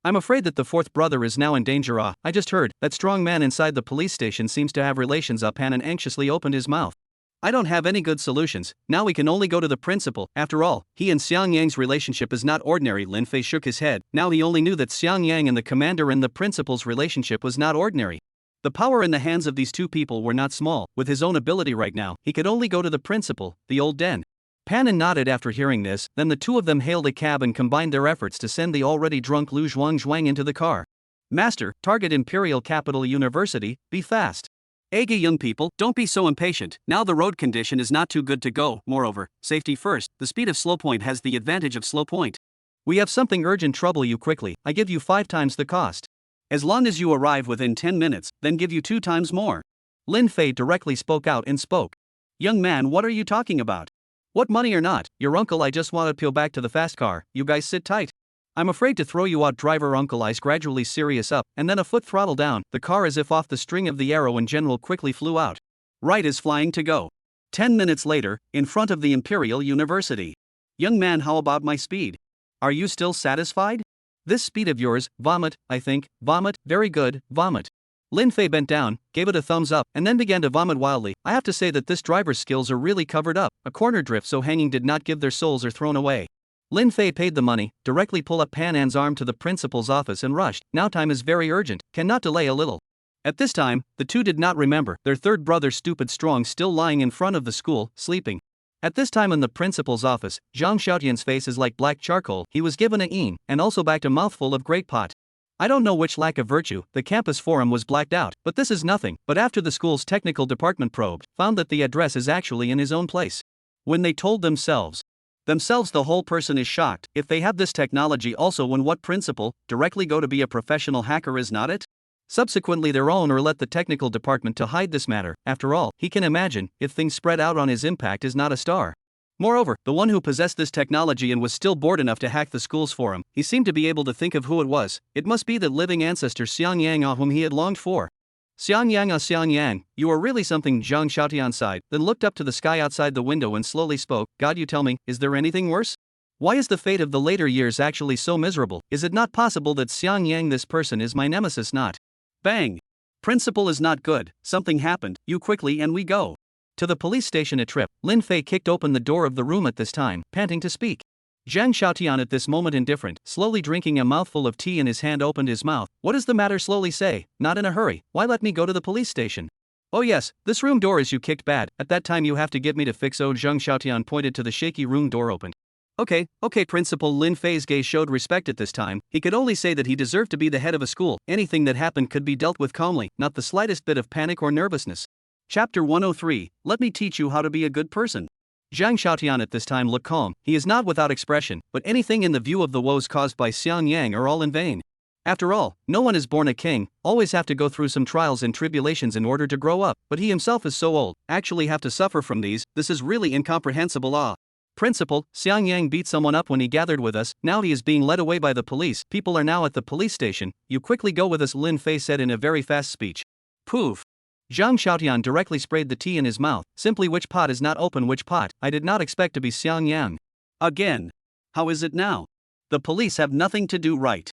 I'm afraid that the fourth brother is now in danger. I just heard, that strong man inside the police station seems to have relations. Pan anxiously opened his mouth. I don't have any good solutions, now we can only go to the principal. After all, he and Xiang Yang's relationship is not ordinary. Lin Fei shook his head, now he only knew that Xiang Yang and the commander and the principal's relationship was not ordinary. The power in the hands of these two people were not small. With his own ability right now, he could only go to the principal, the old den. Panin nodded after hearing this, then the two of them hailed a cab and combined their efforts to send the already drunk Lu Zhuang into the car. "Master, target Imperial Capital University, be fast." "Ega young people, don't be so impatient, now the road condition is not too good to go, moreover, safety first, the speed of slow point has the advantage of slow point. We have something urgent, trouble you quickly, I give you 5 times the cost. As long as you arrive within 10 minutes, then give you 2 times more." Lin Fei directly spoke out and spoke. "Young man, what are you talking about? What money or not, your uncle, I just want to peel back to the fast car, you guys sit tight. I'm afraid to throw you out." Driver uncle eyes gradually serious up, and then a foot throttle down, the car as if off the string of the arrow in general quickly flew out. Right is flying to go. 10 minutes later, in front of the Imperial University. "Young man, how about my speed? Are you still satisfied? This speed of yours, vomit, I think, vomit, very good, vomit." Lin Fei bent down, gave it a thumbs up, and then began to vomit wildly. I have to say that this driver's skills are really covered up, a corner drift so hanging did not give their souls or thrown away. Lin Fei paid the money, directly pulled up Pan An's arm to the principal's office and rushed. Now time is very urgent, cannot delay a little. At this time, the two did not remember their third brother Stupid Strong still lying in front of the school, sleeping. At this time in the principal's office, Zhang Xiaotian's face is like black charcoal. He was given a yin, and also backed a mouthful of great pot. I don't know which lack of virtue, the campus forum was blacked out, but this is nothing. But after the school's technical department probed, found that the address is actually in his own place. When they told themselves the whole person is shocked. If they have this technology also, when what principal directly go to be a professional hacker, is not it? Subsequently their own, or let the technical department to hide this matter. After all, he can imagine, if things spread out on his impact is not a star. Moreover, the one who possessed this technology and was still bored enough to hack the school's forum, he seemed to be able to think of who it was. It must be the living ancestor Xiang Yang, whom he had longed for. "Xiang Yang, you are really something." Zhang Xiaotian sighed, then looked up to the sky outside the window and slowly spoke. "God, you tell me, is there anything worse? Why is the fate of the later years actually so miserable? Is it not possible that Xiang Yang, this person, is my nemesis? Not." Bang! "Principal is not good, something happened, you quickly and we go." To the police station a trip. Lin Fei kicked open the door of the room at this time, panting to speak. Zhang Xiaotian at this moment indifferent, slowly drinking a mouthful of tea in his hand, opened his mouth. "What is the matter?" Slowly say, "Not in a hurry, why let me go to the police station?" Oh yes, this room door is you kicked bad, at that time you have to get me to fix. Oh, Zhang Xiaotian pointed to the shaky room door opened. Okay, Principal Lin Fei's gaze showed respect at this time. He could only say that he deserved to be the head of a school. Anything that happened could be dealt with calmly, not the slightest bit of panic or nervousness. Chapter 103, Let me teach you how to be a good person. Zhang Xiaotian at this time looked calm. He is not without expression, but anything in the view of the woes caused by Xiang Yang are all in vain. After all, no one is born a king, always have to go through some trials and tribulations in order to grow up, but he himself is so old, actually have to suffer from these. This is really incomprehensible. Principal, Xiang Yang beat someone up when he gathered with us, now he is being led away by the police. People are now at the police station, you quickly go with us, Lin Fei said in a very fast speech. Poof. Zhang Xiaotian directly sprayed the tea in his mouth. Simply, which pot is not open? Which pot? I did not expect to be Xiang Yang. Again. How is it now? The police have nothing to do, right?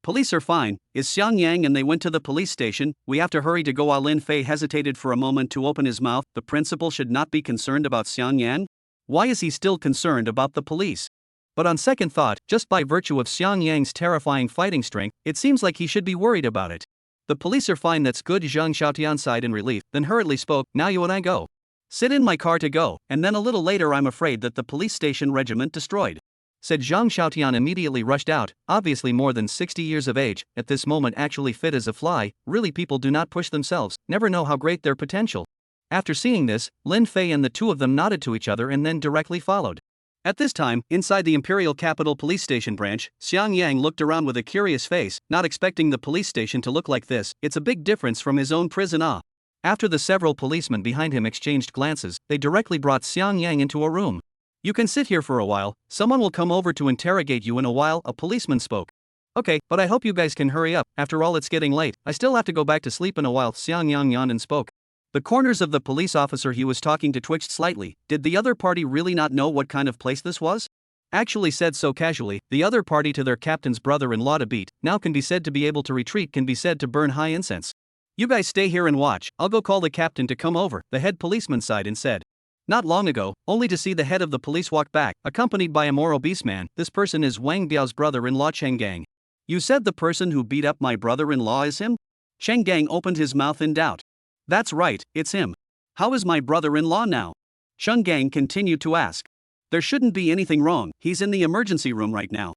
Police are fine, is Xiang Yang, and they went to the police station. We have to hurry to go. Lin Fei hesitated for a moment to open his mouth. The principal should not be concerned about Xiang Yang? Why is he still concerned about the police? But on second thought, just by virtue of Xiang Yang's terrifying fighting strength, it seems like he should be worried about it. The police are fine, that's good. Zhang Xiaotian sighed in relief, then hurriedly spoke, now you and I go. Sit in my car to go, and then a little later I'm afraid that the police station regiment destroyed. Said Zhang Xiaotian immediately rushed out, obviously more than 60 years of age, at this moment actually fit as a fly. Really, people do not push themselves, never know how great their potential. After seeing this, Lin Fei and the two of them nodded to each other and then directly followed. At this time, inside the Imperial Capital Police Station branch, Xiang Yang looked around with a curious face, not expecting the police station to look like this. It's a big difference from his own prison. After the several policemen behind him exchanged glances, they directly brought Xiang Yang into a room. You can sit here for a while, someone will come over to interrogate you in a while, a policeman spoke. Okay, but I hope you guys can hurry up, after all it's getting late, I still have to go back to sleep in a while, Xiang Yang yawned and spoke. The corners of the police officer he was talking to twitched slightly. Did the other party really not know what kind of place this was? Actually said so casually, the other party to their captain's brother-in-law to beat, now can be said to be able to retreat, can be said to burn high incense. You guys stay here and watch, I'll go call the captain to come over, the head policeman sighed and said. Not long ago, only to see the head of the police walk back, accompanied by a more obese man. This person is Wang Biao's brother-in-law Cheng Gang. You said the person who beat up my brother-in-law is him? Cheng Gang opened his mouth in doubt. That's right, it's him. How is my brother-in-law now? Cheng Gang continued to ask. There shouldn't be anything wrong, he's in the emergency room right now.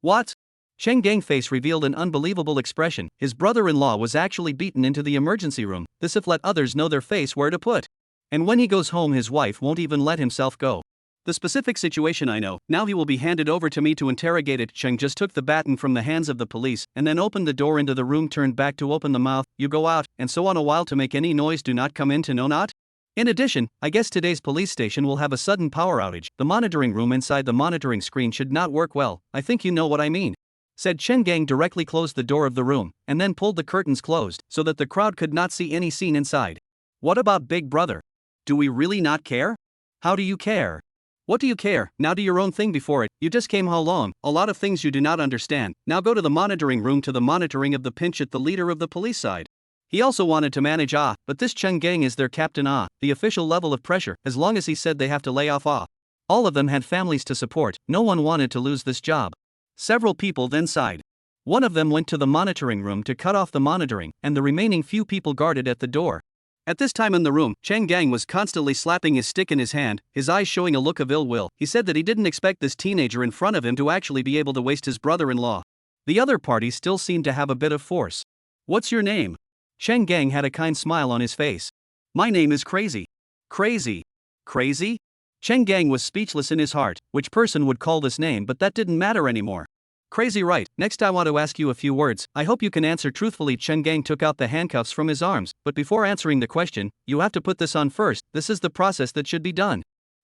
What? Cheng Gang's face revealed an unbelievable expression. His brother-in-law was actually beaten into the emergency room. This if let others know their face where to put. And when he goes home his wife won't even let himself go. The specific situation I know, now he will be handed over to me to interrogate it. Cheng just took the baton from the hands of the police, and then opened the door into the room, turned back to open the mouth, you go out, and so on a while to make any noise, do not come in to know not. In addition, I guess today's police station will have a sudden power outage, the monitoring room inside the monitoring screen should not work well, I think you know what I mean. Said Chen Gang directly closed the door of the room, and then pulled the curtains closed, so that the crowd could not see any scene inside. What about Big Brother? Do we really not care? How do you care? What do you care? Now do your own thing before it, you just came how long, a lot of things you do not understand, now go to the monitoring room to the monitoring of the pinch at the leader of the police side. He also wanted to manage but this Cheng Gang is their captain the official level of pressure, as long as he said they have to lay off All of them had families to support, no one wanted to lose this job. Several people then sighed. One of them went to the monitoring room to cut off the monitoring, and the remaining few people guarded at the door. At this time in the room, Cheng Gang was constantly slapping his stick in his hand, his eyes showing a look of ill will. He said that he didn't expect this teenager in front of him to actually be able to waste his brother-in-law. The other party still seemed to have a bit of force. What's your name? Cheng Gang had a kind smile on his face. My name is Crazy. Crazy? Crazy? Cheng Gang was speechless in his heart. Which person would call this name, but that didn't matter anymore. Crazy, right? Next I want to ask you a few words, I hope you can answer truthfully. Cheng Gang took out the handcuffs from his arms, but before answering the question, you have to put this on first, this is the process that should be done.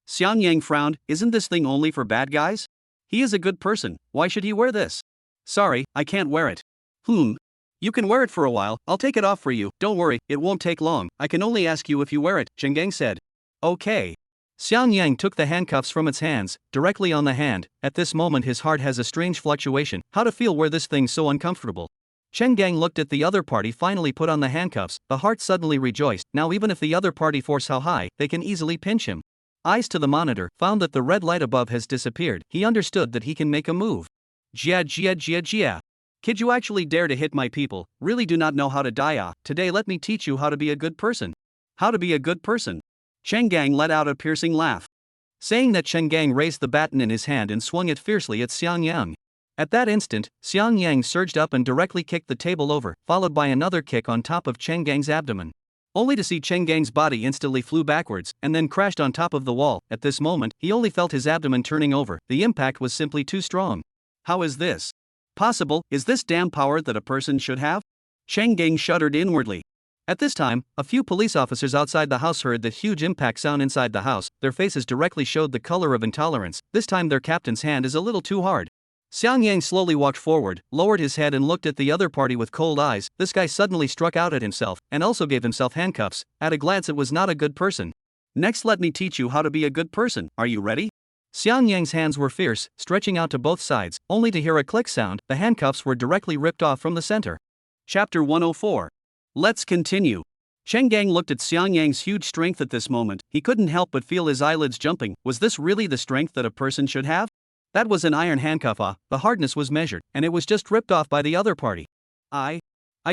Xiang Yang frowned, isn't this thing only for bad guys? He is a good person, why should he wear this? Sorry, I can't wear it. You can wear it for a while, I'll take it off for you, don't worry, it won't take long, I can only ask you if you wear it, Cheng Gang said. Okay. Xiang Yang took the handcuffs from its hands, directly on the hand. At this moment his heart has a strange fluctuation, how to feel wear this thing so uncomfortable. Cheng Gang looked at the other party finally put on the handcuffs, the heart suddenly rejoiced, now even if the other party force how high, they can easily pinch him. Eyes to the monitor, found that the red light above has disappeared, he understood that he can make a move. Jia. Kid, you actually dare to hit my people, really do not know how to die. Today let me teach you how to be a good person. How to be a good person. Cheng Gang let out a piercing laugh. Saying that, Cheng Gang raised the baton in his hand and swung it fiercely at Xiang Yang. At that instant, Xiang Yang surged up and directly kicked the table over, followed by another kick on top of Cheng Gang's abdomen. Only to see Cheng Gang's body instantly flew backwards, and then crashed on top of the wall. At this moment, he only felt his abdomen turning over. The impact was simply too strong. How is this possible? Is this damn power that a person should have? Cheng Gang shuddered inwardly. At this time, a few police officers outside the house heard that huge impact sound inside the house. Their faces directly showed the color of intolerance. This time their captain's hand is a little too hard. Xiang Yang slowly walked forward, lowered his head and looked at the other party with cold eyes. This guy suddenly struck out at himself, and also gave himself handcuffs. At a glance it was not a good person. Next let me teach you how to be a good person. Are you ready? Xiang Yang's hands were fierce, stretching out to both sides, only to hear a click sound. The handcuffs were directly ripped off from the center. Chapter 104. Let's continue. Cheng Gang looked at Xiang Yang's huge strength at this moment. He couldn't help but feel his eyelids jumping. Was this really the strength that a person should have? That was an iron handcuff. The hardness was measured, and it was just ripped off by the other party. I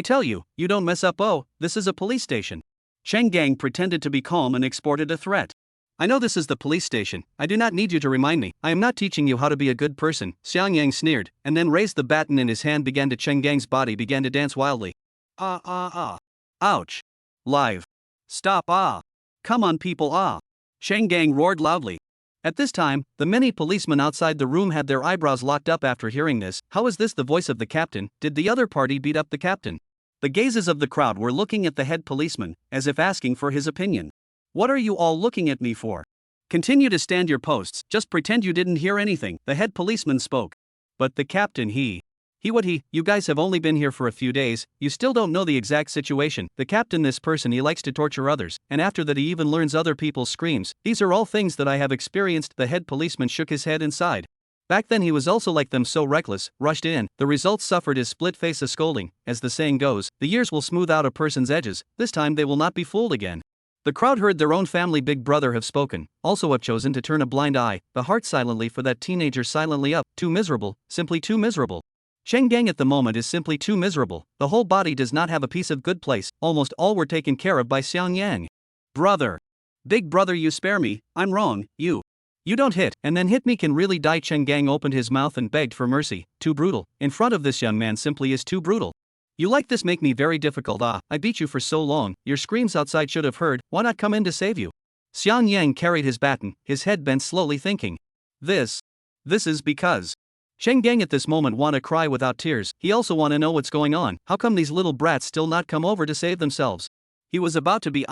tell you, you don't mess up. Oh, this is a police station. Cheng Gang pretended to be calm and exported a threat. I know this is the police station. I do not need you to remind me. I am not teaching you how to be a good person. Xiang Yang sneered, and then raised the baton in his hand. Began to Cheng Gang's body began to dance wildly. Ouch. Live. Stop. Come on people. Cheng Gang roared loudly. At this time, the many policemen outside the room had their eyebrows locked up after hearing this. How is this the voice of the captain? Did the other party beat up the captain? The gazes of the crowd were looking at the head policeman, as if asking for his opinion. What are you all looking at me for? Continue to stand your posts, just pretend you didn't hear anything, the head policeman spoke. But the captain, you guys have only been here for a few days, you still don't know the exact situation. The captain, this person, he likes to torture others, and after that he even learns other people's screams. These are all things that I have experienced. The head policeman shook his head and sighed. Back then he was also like them, so reckless, rushed in. The result suffered his split face, a scolding. As the saying goes, the years will smooth out a person's edges. This time they will not be fooled again. The crowd heard their own family big brother have spoken, also have chosen to turn a blind eye, the heart silently for that teenager silently up. Too miserable, simply too miserable. Cheng Gang at the moment is simply too miserable. The whole body does not have a piece of good place. Almost all were taken care of by Xiang Yang. Brother. Big brother, you spare me. I'm wrong. You don't hit, and then hit me can really die. Cheng Gang opened his mouth and begged for mercy. Too brutal. In front of this young man simply is too brutal. You like this make me very difficult. I beat you for so long, your screams outside should have heard. Why not come in to save you? Xiang Yang carried his baton, his head bent slowly, thinking. This is because. Cheng Gang at this moment want to cry without tears. He also want to know what's going on. How come these little brats still not come over to save themselves? He was about to be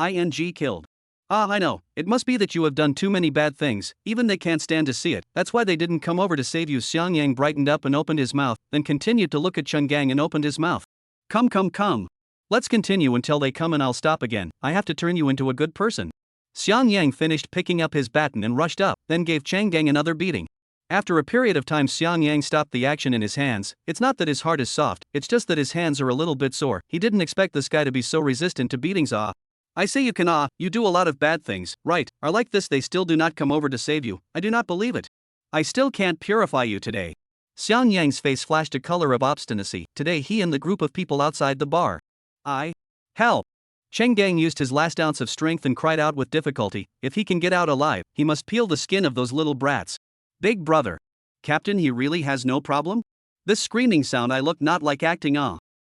killed. I know, it must be that you have done too many bad things, even they can't stand to see it. That's why they didn't come over to save you. Xiang Yang brightened up and opened his mouth, then continued to look at Cheng Gang and opened his mouth. Come. Let's continue until they come and I'll stop again. I have to turn you into a good person. Xiang Yang finished picking up his baton and rushed up, then gave Cheng Gang another beating. After a period of time, Xiang Yang stopped the action in his hands. It's not that his heart is soft, it's just that his hands are a little bit sore. He didn't expect this guy to be so resistant to beatings. I say you can you do a lot of bad things, right? Are like this, they still do not come over to save you. I do not believe it. I still can't purify you today. Xiang Yang's face flashed a color of obstinacy. Today he and the group of people outside the bar. Help! Cheng Gang used his last ounce of strength and cried out with difficulty. If he can get out alive, he must peel the skin of those little brats. Big brother. Captain, he really has no problem? This screaming sound, I look not like acting.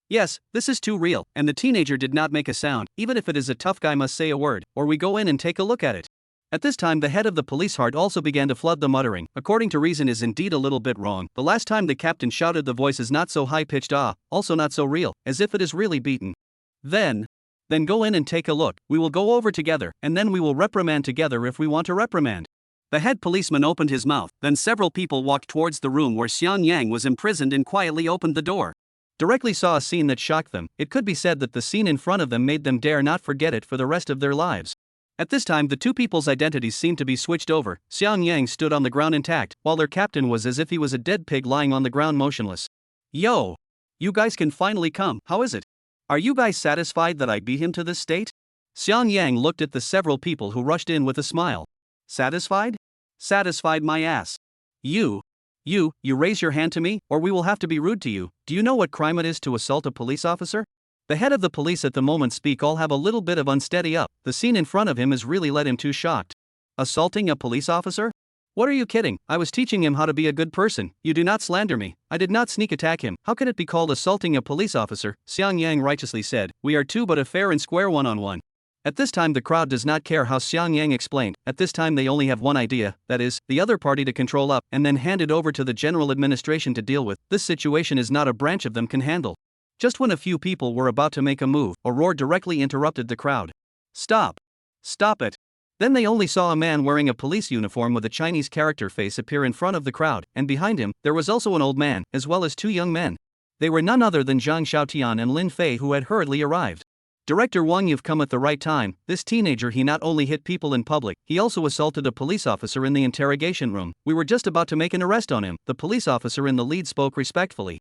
Yes, this is too real, and the teenager did not make a sound. Even if it is a tough guy must say a word, or we go in and take a look at it. At this time the head of the police heart also began to flood the muttering. According to reason is indeed a little bit wrong. The last time the captain shouted the voice is not so high-pitched, also not so real, as if it is really beaten. Then go in and take a look. We will go over together, and then we will reprimand together if we want to reprimand. The head policeman opened his mouth, then several people walked towards the room where Xiang Yang was imprisoned and quietly opened the door. Directly saw a scene that shocked them. It could be said that the scene in front of them made them dare not forget it for the rest of their lives. At this time the two people's identities seemed to be switched over. Xiang Yang stood on the ground intact, while their captain was as if he was a dead pig lying on the ground motionless. Yo! You guys can finally come, how is it? Are you guys satisfied that I beat him to this state? Xiang Yang looked at the several people who rushed in with a smile. Satisfied? Satisfied my ass. You You raise your hand to me, or we will have to be rude to you. Do you know what crime it is to assault a police officer? The head of the police at the moment speak all have a little bit of unsteady up. The scene in front of him has really led him too shocked. Assaulting a police officer? What are you kidding? I was teaching him how to be a good person. You do not slander me. I did not sneak attack him. How can it be called assaulting a police officer? Xiang Yang righteously said. We are two but a fair and square one-on-one. At this time the crowd does not care how Xiang Yang explained. At this time they only have one idea, that is, the other party to control up and then hand it over to the general administration to deal with. This situation is not a branch of them can handle. Just when a few people were about to make a move, a roar directly interrupted the crowd. Stop! Stop it! Then they only saw a man wearing a police uniform with a Chinese character face appear in front of the crowd, and behind him, there was also an old man, as well as two young men. They were none other than Zhang Xiaotian and Lin Fei, who had hurriedly arrived. Director Wang, you've come at the right time. This teenager, he not only hit people in public, he also assaulted a police officer in the interrogation room. We were just about to make an arrest on him. The police officer in the lead spoke respectfully.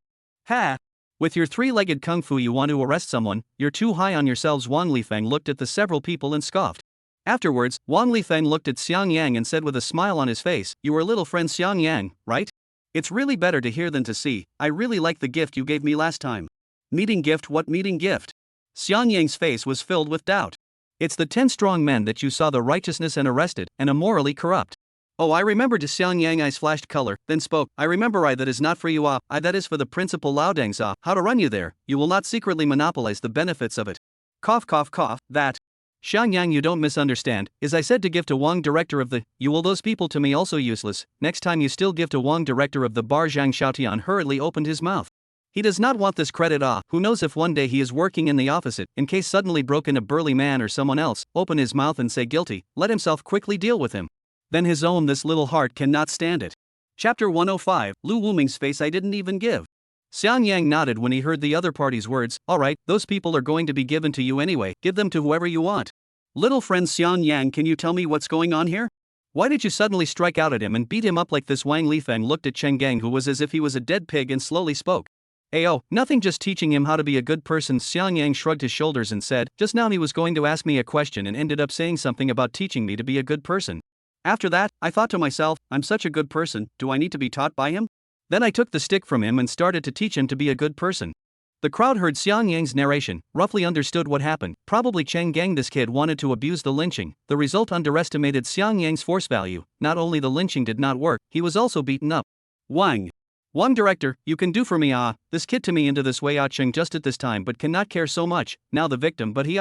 Ha! With your three-legged kung fu you want to arrest someone? You're too high on yourselves. Wang Lifeng looked at the several people and scoffed. Afterwards, Wang Lifeng looked at Xiang Yang and said with a smile on his face, you are little friend Xiang Yang, right? It's really better to hear than to see. I really like the gift you gave me last time. Meeting gift? What meeting gift? Xiang Yang's face was filled with doubt. It's the 10 strong men that you saw the righteousness and arrested, and immorally corrupt. Oh, I remember. To Xiang Yang eyes flashed color, then spoke. I remember. That is not for you. That is for the principal Lao Dang's. How to run you there. You will not secretly monopolize the benefits of it. Cough cough cough, that. Xiang Yang, you don't misunderstand. Is I said to give to Wang, director of the, you will those people to me also useless. Next time you still give to Wang, director of the bar. Zhang Xiaotian hurriedly opened his mouth. He does not want this credit. Who knows if one day he is working in the opposite, in case suddenly broke in a burly man or someone else, open his mouth and say guilty, let himself quickly deal with him. Then his own this little heart cannot stand it. Chapter 105, Lu Wuming's face I didn't even give. Xiang Yang nodded when he heard the other party's words. Alright, those people are going to be given to you anyway, give them to whoever you want. Little friend Xiang Yang, can you tell me what's going on here? Why did you suddenly strike out at him and beat him up like this? Wang Lifeng looked at Cheng Gang, who was as if he was a dead pig, and slowly spoke. Ayo, nothing, just teaching him how to be a good person. Xiang Yang shrugged his shoulders and said, just now he was going to ask me a question and ended up saying something about teaching me to be a good person. After that, I thought to myself, I'm such a good person, do I need to be taught by him? Then I took the stick from him and started to teach him to be a good person. The crowd heard Xiang Yang's narration, roughly understood what happened. Probably Cheng Gang, this kid wanted to abuse the lynching. The result underestimated Xiang Yang's force value. Not only the lynching did not work, he was also beaten up. Wang, director, you can do for me. This kid to me into this way. Cheng just at this time but cannot care so much, now the victim but he.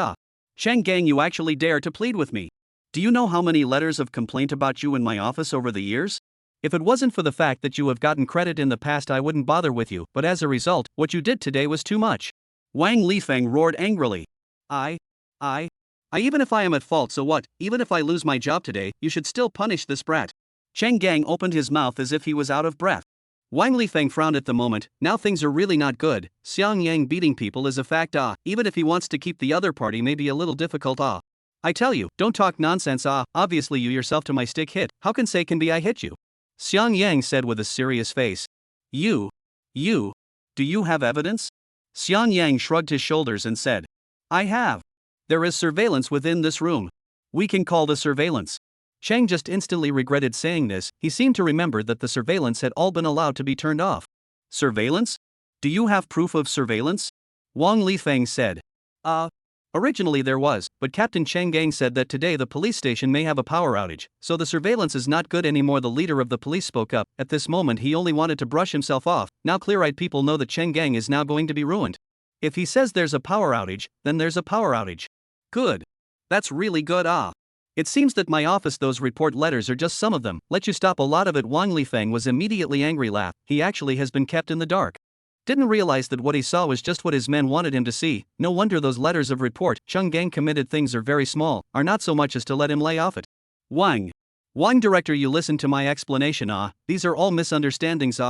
Cheng Gang, you actually dare to plead with me. Do you know how many letters of complaint about you in my office over the years? If it wasn't for the fact that you have gotten credit in the past, I wouldn't bother with you, but as a result, what you did today was too much. Wang Lifeng roared angrily. Even if I am at fault, so what? Even if I lose my job today, you should still punish this brat. Cheng Gang opened his mouth as if he was out of breath. Wang Lifeng frowned at the moment. Now things are really not good. Xiang Yang beating people is a fact. Even if he wants to keep the other party, may be a little difficult. I tell you, don't talk nonsense. Obviously you yourself to my stick hit. How can say can be I hit you? Xiang Yang said with a serious face. Do you have evidence? Xiang Yang shrugged his shoulders and said. I have. There is surveillance within this room. We can call the surveillance. Cheng just instantly regretted saying this. He seemed to remember that the surveillance had all been allowed to be turned off. Surveillance? Do you have proof of surveillance? Wang Lifeng said. Originally there was, but Captain Cheng Gang said that today the police station may have a power outage, so the surveillance is not good anymore. The leader of the police spoke up. At this moment he only wanted to brush himself off. Now clear-eyed people know that Cheng Gang is now going to be ruined. If he says there's a power outage, then there's a power outage. Good. That's really good. It seems that my office, those report letters are just some of them. Let you stop a lot of it. Wang Lifeng was immediately angry. He actually has been kept in the dark. Didn't realize that what he saw was just what his men wanted him to see. No wonder those letters of report Cheng Gang committed things are very small, are not so much as to let him lay off it. Wang, director, you listen to my explanation. These are all misunderstandings.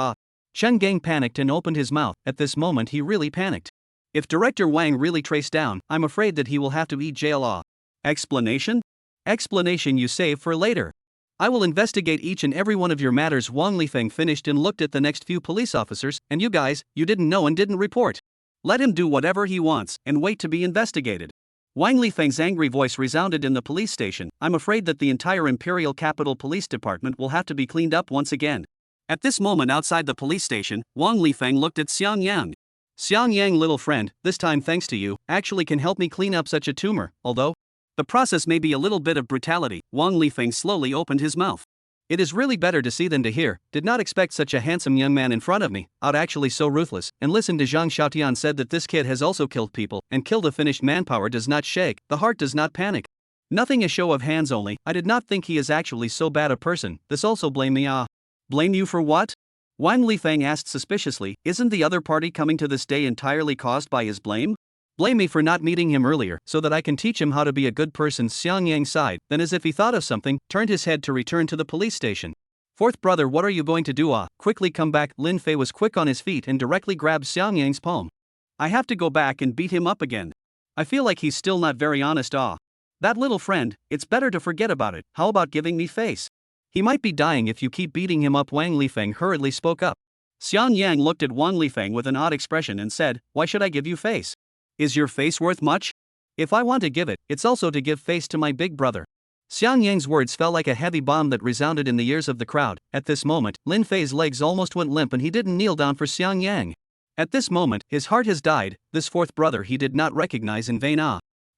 Cheng Gang panicked and opened his mouth. At this moment he really panicked. If Director Wang really traced down, I'm afraid that he will have to eat jail. Explanation? Explanation you save for later. I will investigate each and every one of your matters. Wang Lifeng finished and looked at the next few police officers. And you guys, you didn't know and didn't report. Let him do whatever he wants and wait to be investigated. Wang Lifeng's angry voice resounded in the police station. I'm afraid that the entire Imperial Capital Police Department will have to be cleaned up once again. At this moment outside the police station, Wang Lifeng looked at Xiang Yang. Xiang Yang, little friend, this time thanks to you, actually can help me clean up such a tumor, although the process may be a little bit of brutality. Wang Lifeng slowly opened his mouth. It is really better to see than to hear. Did not expect such a handsome young man in front of me, out actually so ruthless, and listen to Zhang Xiaotian said that this kid has also killed people, and killed a finished manpower does not shake, the heart does not panic. Nothing a show of hands only, I did not think he is actually so bad a person, this also blame me Blame you for what? Wang Lifeng asked suspiciously, isn't the other party coming to this day entirely caused by his blame? Blame me for not meeting him earlier, so that I can teach him how to be a good person. Xiang Yang sighed, then as if he thought of something, turned his head to return to the police station. Fourth brother, what are you going to do? Quickly come back. Lin Fei was quick on his feet and directly grabbed Xiang Yang's palm. I have to go back and beat him up again. I feel like he's still not very honest. That little friend, it's better to forget about it. How about giving me face? He might be dying if you keep beating him up. Wang Lifeng hurriedly spoke up. Xiang Yang looked at Wang Lifeng with an odd expression and said, why should I give you face? Is your face worth much? If I want to give it, it's also to give face to my big brother. Xiang Yang's words fell like a heavy bomb that resounded in the ears of the crowd. At this moment, Lin Fei's legs almost went limp and he didn't kneel down for Xiang Yang. At this moment, his heart has died. This fourth brother he did not recognize in vain.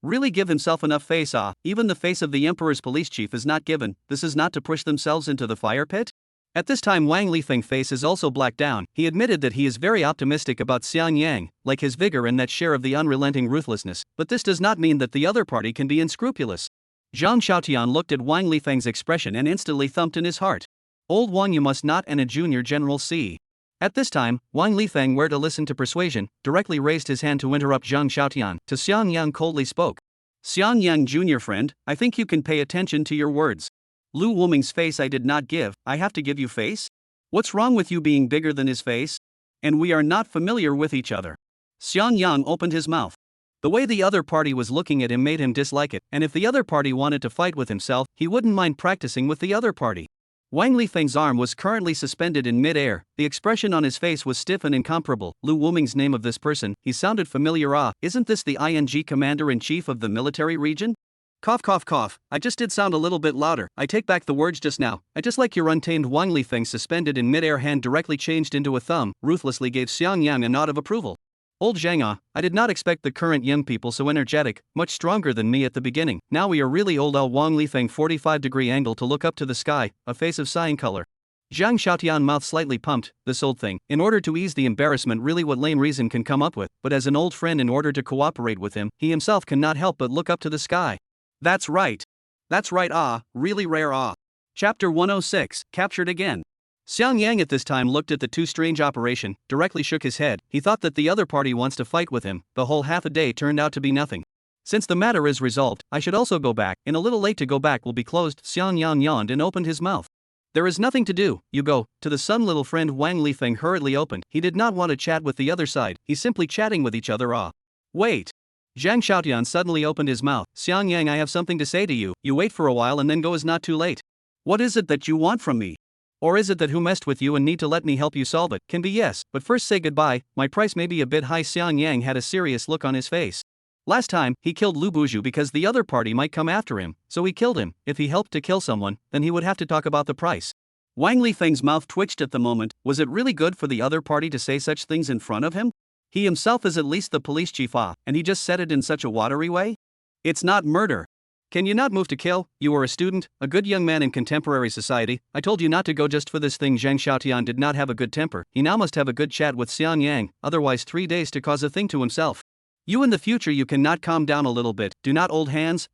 Really give himself enough face. Even the face of the emperor's police chief is not given. This is not to push themselves into the fire pit? At this time Wang Lifeng's face is also black down. He admitted that he is very optimistic about Xiang Yang, like his vigor and that share of the unrelenting ruthlessness, but this does not mean that the other party can be unscrupulous. Zhang Xiaotian looked at Wang Lifeng's expression and instantly thumped in his heart. Old Wang, you must not, and a junior general C. At this time, Wang Lifeng, where to listen to persuasion, directly raised his hand to interrupt Zhang Xiaotian. To Xiang Yang coldly spoke. Xiang Yang, junior friend, I think you can pay attention to your words. Lu Wuming's face I did not give, I have to give you face? What's wrong with you being bigger than his face? And we are not familiar with each other. Xiang Yang opened his mouth. The way the other party was looking at him made him dislike it, and if the other party wanted to fight with himself, he wouldn't mind practicing with the other party. Wang Lifeng's arm was currently suspended in mid-air, the expression on his face was stiff and incomparable. Lu Wuming's name of this person, he sounded familiar. Isn't this the ING commander-in-chief of the military region? Cough cough cough, I just did sound a little bit louder, I take back the words just now, I just like your untamed. Wang Lifeng's suspended in mid-air hand directly changed into a thumb, ruthlessly gave Xiang Yang a nod of approval. Old Zhang, I did not expect the current young people so energetic, much stronger than me at the beginning. Now we are really old. Wang Lifeng 45-degree angle to look up to the sky, a face of sighing color. Zhang Xiaotian mouth slightly pumped, this old thing, in order to ease the embarrassment, really what lame reason can come up with, but as an old friend in order to cooperate with him, he himself cannot help but look up to the sky. That's right. That's right. Really rare. Chapter 106, captured again. Xiang Yang at this time looked at the two strange operation, directly shook his head. He thought that the other party wants to fight with him. The whole half a day turned out to be nothing. Since the matter is resolved, I should also go back, and a little late to go back will be closed. Xiang Yang yawned and opened his mouth. There is nothing to do, you go. To the sun, little friend. Wang Lifeng hurriedly opened. He did not want to chat with the other side, he's simply chatting with each other. Wait. Zhang Xiaotian suddenly opened his mouth. Xiang Yang, I have something to say to you. You wait for a while and then go is not too late. What is it that you want from me? Or is it that who messed with you and need to let me help you solve it? Can be yes, but first say goodbye, my price may be a bit high. Xiang Yang had a serious look on his face. Last time, he killed Lu Buju because the other party might come after him, so he killed him. If he helped to kill someone, then he would have to talk about the price. Wang Lifeng's mouth twitched at the moment. Was it really good for the other party to say such things in front of him? He himself is at least the police chief, and he just said it in such a watery way? It's not murder. Can you not move to kill? You are a student, a good young man in contemporary society. I told you not to go just for this thing. Zhang Xiaotian did not have a good temper. He now must have a good chat with Xiang Yang, otherwise 3 days to cause a thing to himself. You in the future, you cannot calm down a little bit. Do not old hands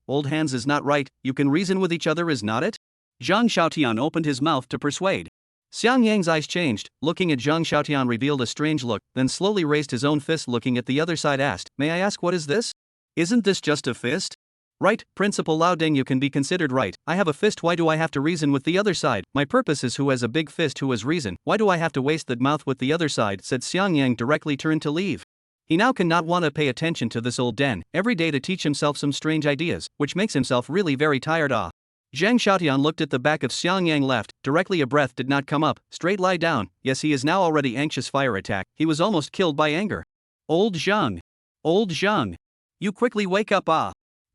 is not right. You can reason with each other, is not it? Zhang Xiaotian opened his mouth to persuade. Xiang Yang's eyes changed, looking at Zhang Xiaotian revealed a strange look, then slowly raised his own fist, looking at the other side asked, may I ask what is this? Isn't this just a fist? Right, Principal Lao Deng, you can be considered right. I have a fist, why do I have to reason with the other side? My purpose is who has a big fist who has reason, why do I have to waste that mouth with the other side? Said Xiang Yang, directly turned to leave. He now cannot want to pay attention to this old den, every day to teach himself some strange ideas, which makes himself really very tired. Zhang Xiaotian looked at the back of Xiang Yang left, directly a breath did not come up, straight lie down. Yes, he is now already anxious. Fire attack, he was almost killed by anger. Old Zhang. Old Zhang. You quickly wake up.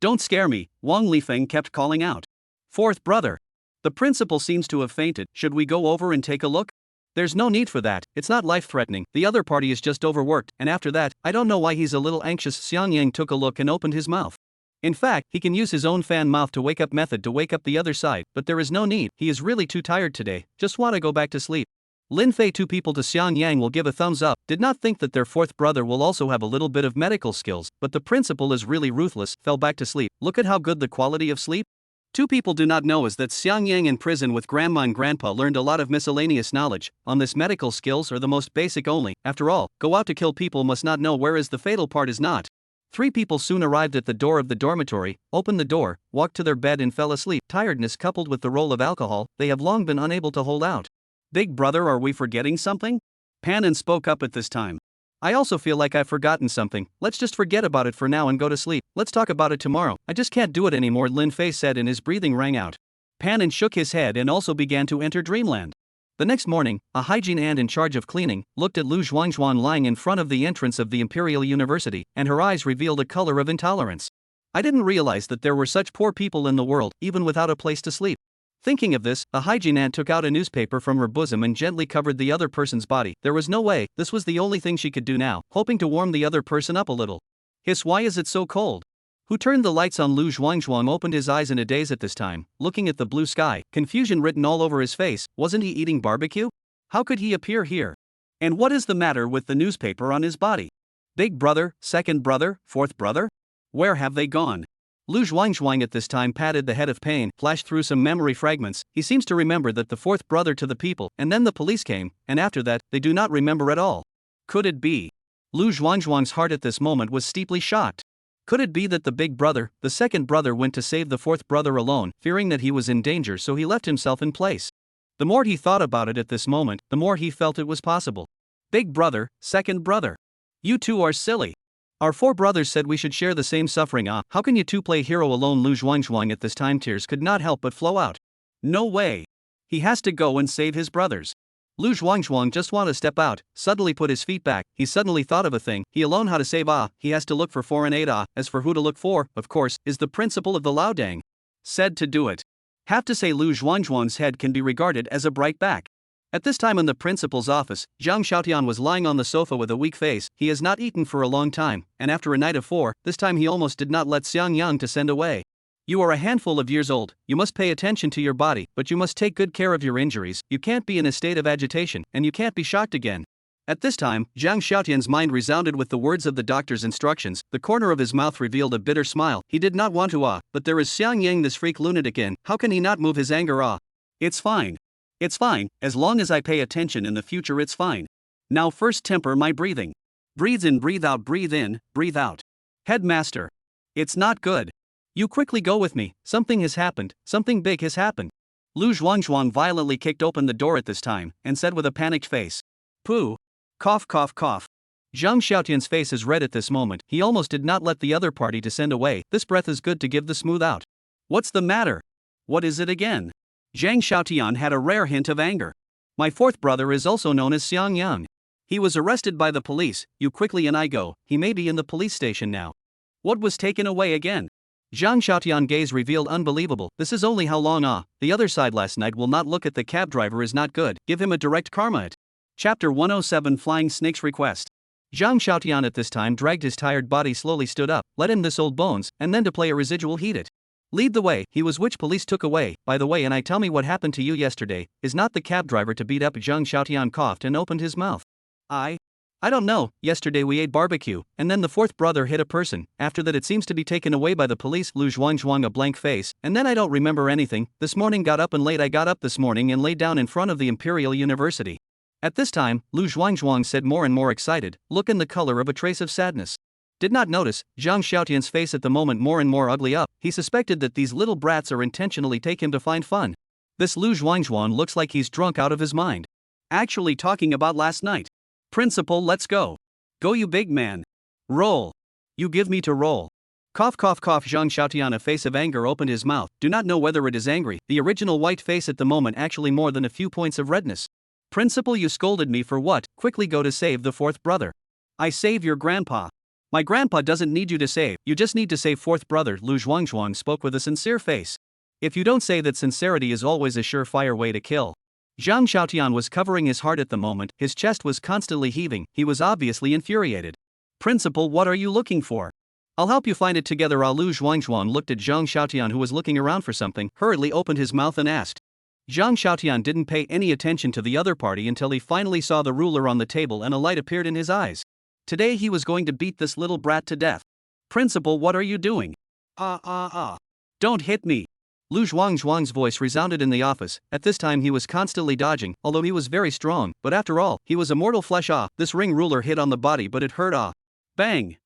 Don't scare me, Wang Lifeng kept calling out. Fourth brother. The principal seems to have fainted, should we go over and take a look? There's no need for that, it's not life-threatening, the other party is just overworked, and after that, I don't know why he's a little anxious. Xiang Yang took a look and opened his mouth. In fact, he can use his own fan mouth to wake up method to wake up the other side, but there is no need, he is really too tired today, just want to go back to sleep. Lin Fei, two people to Xiang Yang will give a thumbs up, did not think that their fourth brother will also have a little bit of medical skills, but the principal is really ruthless, fell back to sleep, look at how good the quality of sleep. Two people do not know is that Xiang Yang in prison with grandma and grandpa learned a lot of miscellaneous knowledge, on this medical skills are the most basic only, after all, go out to kill people must not know whereas the fatal part is not. Three people soon arrived at the door of the dormitory, opened the door, walked to their bed and fell asleep. Tiredness coupled with the role of alcohol, they have long been unable to hold out. Big brother, are we forgetting something? Panan spoke up at this time. I also feel like I've forgotten something, let's just forget about it for now and go to sleep, let's talk about it tomorrow, I just can't do it anymore, Lin Fei said and his breathing rang out. Panan shook his head and also began to enter dreamland. The next morning, a hygiene aunt in charge of cleaning looked at Lu Zhuangzhuan lying in front of the entrance of the Imperial University, and her eyes revealed a color of intolerance. I didn't realize that there were such poor people in the world, even without a place to sleep. Thinking of this, a hygiene aunt took out a newspaper from her bosom and gently covered the other person's body. There was no way, this was the only thing she could do now, hoping to warm the other person up a little. Hiss, why is it so cold? Who turned the lights on? Lu Zhuangzhuang opened his eyes in a daze at this time, looking at the blue sky, confusion written all over his face. Wasn't he eating barbecue? How could he appear here? And what is the matter with the newspaper on his body? Big brother, second brother, fourth brother? Where have they gone? Lu Zhuangzhuang at this time patted the head of pain, flashed through some memory fragments. He seems to remember that the fourth brother to the people, and then the police came, and after that, they do not remember at all. Could it be? Lu Zhuangzhuang's heart at this moment was steeply shocked. Could it be that the big brother, the second brother went to save the fourth brother alone, fearing that he was in danger, so he left himself in place? The more he thought about it at this moment, the more he felt it was possible. Big brother, second brother. You two are silly. Our four brothers said we should share the same suffering. How can you two play hero alone? Lu Zhuangzhuang at this time tears could not help but flow out. No way. He has to go and save his brothers. Lu Zhuangzhuang just want to step out, suddenly put his feet back. He suddenly thought of a thing, he alone how to save. He has to look for foreign aid. As for who to look for, of course, is the principal of the Laodang. Said to do it. Have to say Lu Zhuangzhuang's head can be regarded as a bright back. At this time in the principal's office, Zhang Xiaotian was lying on the sofa with a weak face. He has not eaten for a long time, and after a night of 4, this time he almost did not let Xiang Yang to send away. You are a handful of years old, you must pay attention to your body, but you must take good care of your injuries, you can't be in a state of agitation, and you can't be shocked again. At this time, Zhang Xiaotian's mind resounded with the words of the doctor's instructions. The corner of his mouth revealed a bitter smile. He did not want to but there is Xiang Yang, this freak lunatic in, how can he not move his anger? It's fine. It's fine, as long as I pay attention in the future it's fine. Now first temper my breathing. Breathe in, breathe out, breathe in, breathe out. Headmaster. It's not good. You quickly go with me, something has happened, something big has happened. Lu Zhuangzhuang violently kicked open the door at this time, and said with a panicked face. Pooh. Cough, cough, cough. Zhang Xiaotian's face is red at this moment, he almost did not let the other party to send away, this breath is good to give the smooth out. What's the matter? What is it again? Zhang Xiaotian had a rare hint of anger. My fourth brother is also known as Xiang Yang. He was arrested by the police, you quickly and I go, he may be in the police station now. What was taken away again? Zhang Xiaotian gaze revealed unbelievable, this is only how long the other side last night will not look at the cab driver is not good, give him a direct karma it. Chapter 107 Flying Snake's Request. Zhang Xiaotian at this time dragged his tired body slowly stood up, let in this old bones, and then to play a residual heat it. Lead the way, he was which police took away, by the way and I tell me what happened to you yesterday, is not the cab driver to beat up? Zhang Xiaotian coughed and opened his mouth. I don't know, yesterday we ate barbecue, and then the fourth brother hit a person, after that it seems to be taken away by the police. Lu Zhuangzhuang a blank face, and then I don't remember anything, this morning got up and late. I got up this morning and laid down in front of the Imperial University. At this time, Lu Zhuangzhuang said more and more excited, look in the color of a trace of sadness. Did not notice, Zhang Xiaotian's face at the moment more and more ugly up, he suspected that these little brats are intentionally take him to find fun. This Lu Zhuangzhuang looks like he's drunk out of his mind. Actually talking about last night. Principal, let's go. Go you big man. Roll. You give me to roll. Cough, cough, cough. Zhang Xiaotian, a face of anger, opened his mouth, do not know whether it is angry, the original white face at the moment actually more than a few points of redness. Principal, you scolded me for what? Quickly go to save the fourth brother. I save your grandpa. My grandpa doesn't need you to save, you just need to save fourth brother. Lu Zhuangzhuang spoke with a sincere face. If you don't say that sincerity is always a surefire way to kill. Zhang Xiaotian was covering his heart at the moment, his chest was constantly heaving, he was obviously infuriated. Principal, what are you looking for? I'll help you find it together. Lu Zhuangzhuan looked at Zhang Xiaotian, who was looking around for something, hurriedly opened his mouth and asked. Zhang Xiaotian didn't pay any attention to the other party until he finally saw the ruler on the table and a light appeared in his eyes. Today he was going to beat this little brat to death. Principal, what are you doing? Don't hit me. Lu Zhuangzhuang's voice resounded in the office. At this time he was constantly dodging, although he was very strong, but after all, he was a mortal flesh. This ring ruler hit on the body but it hurt. Bang!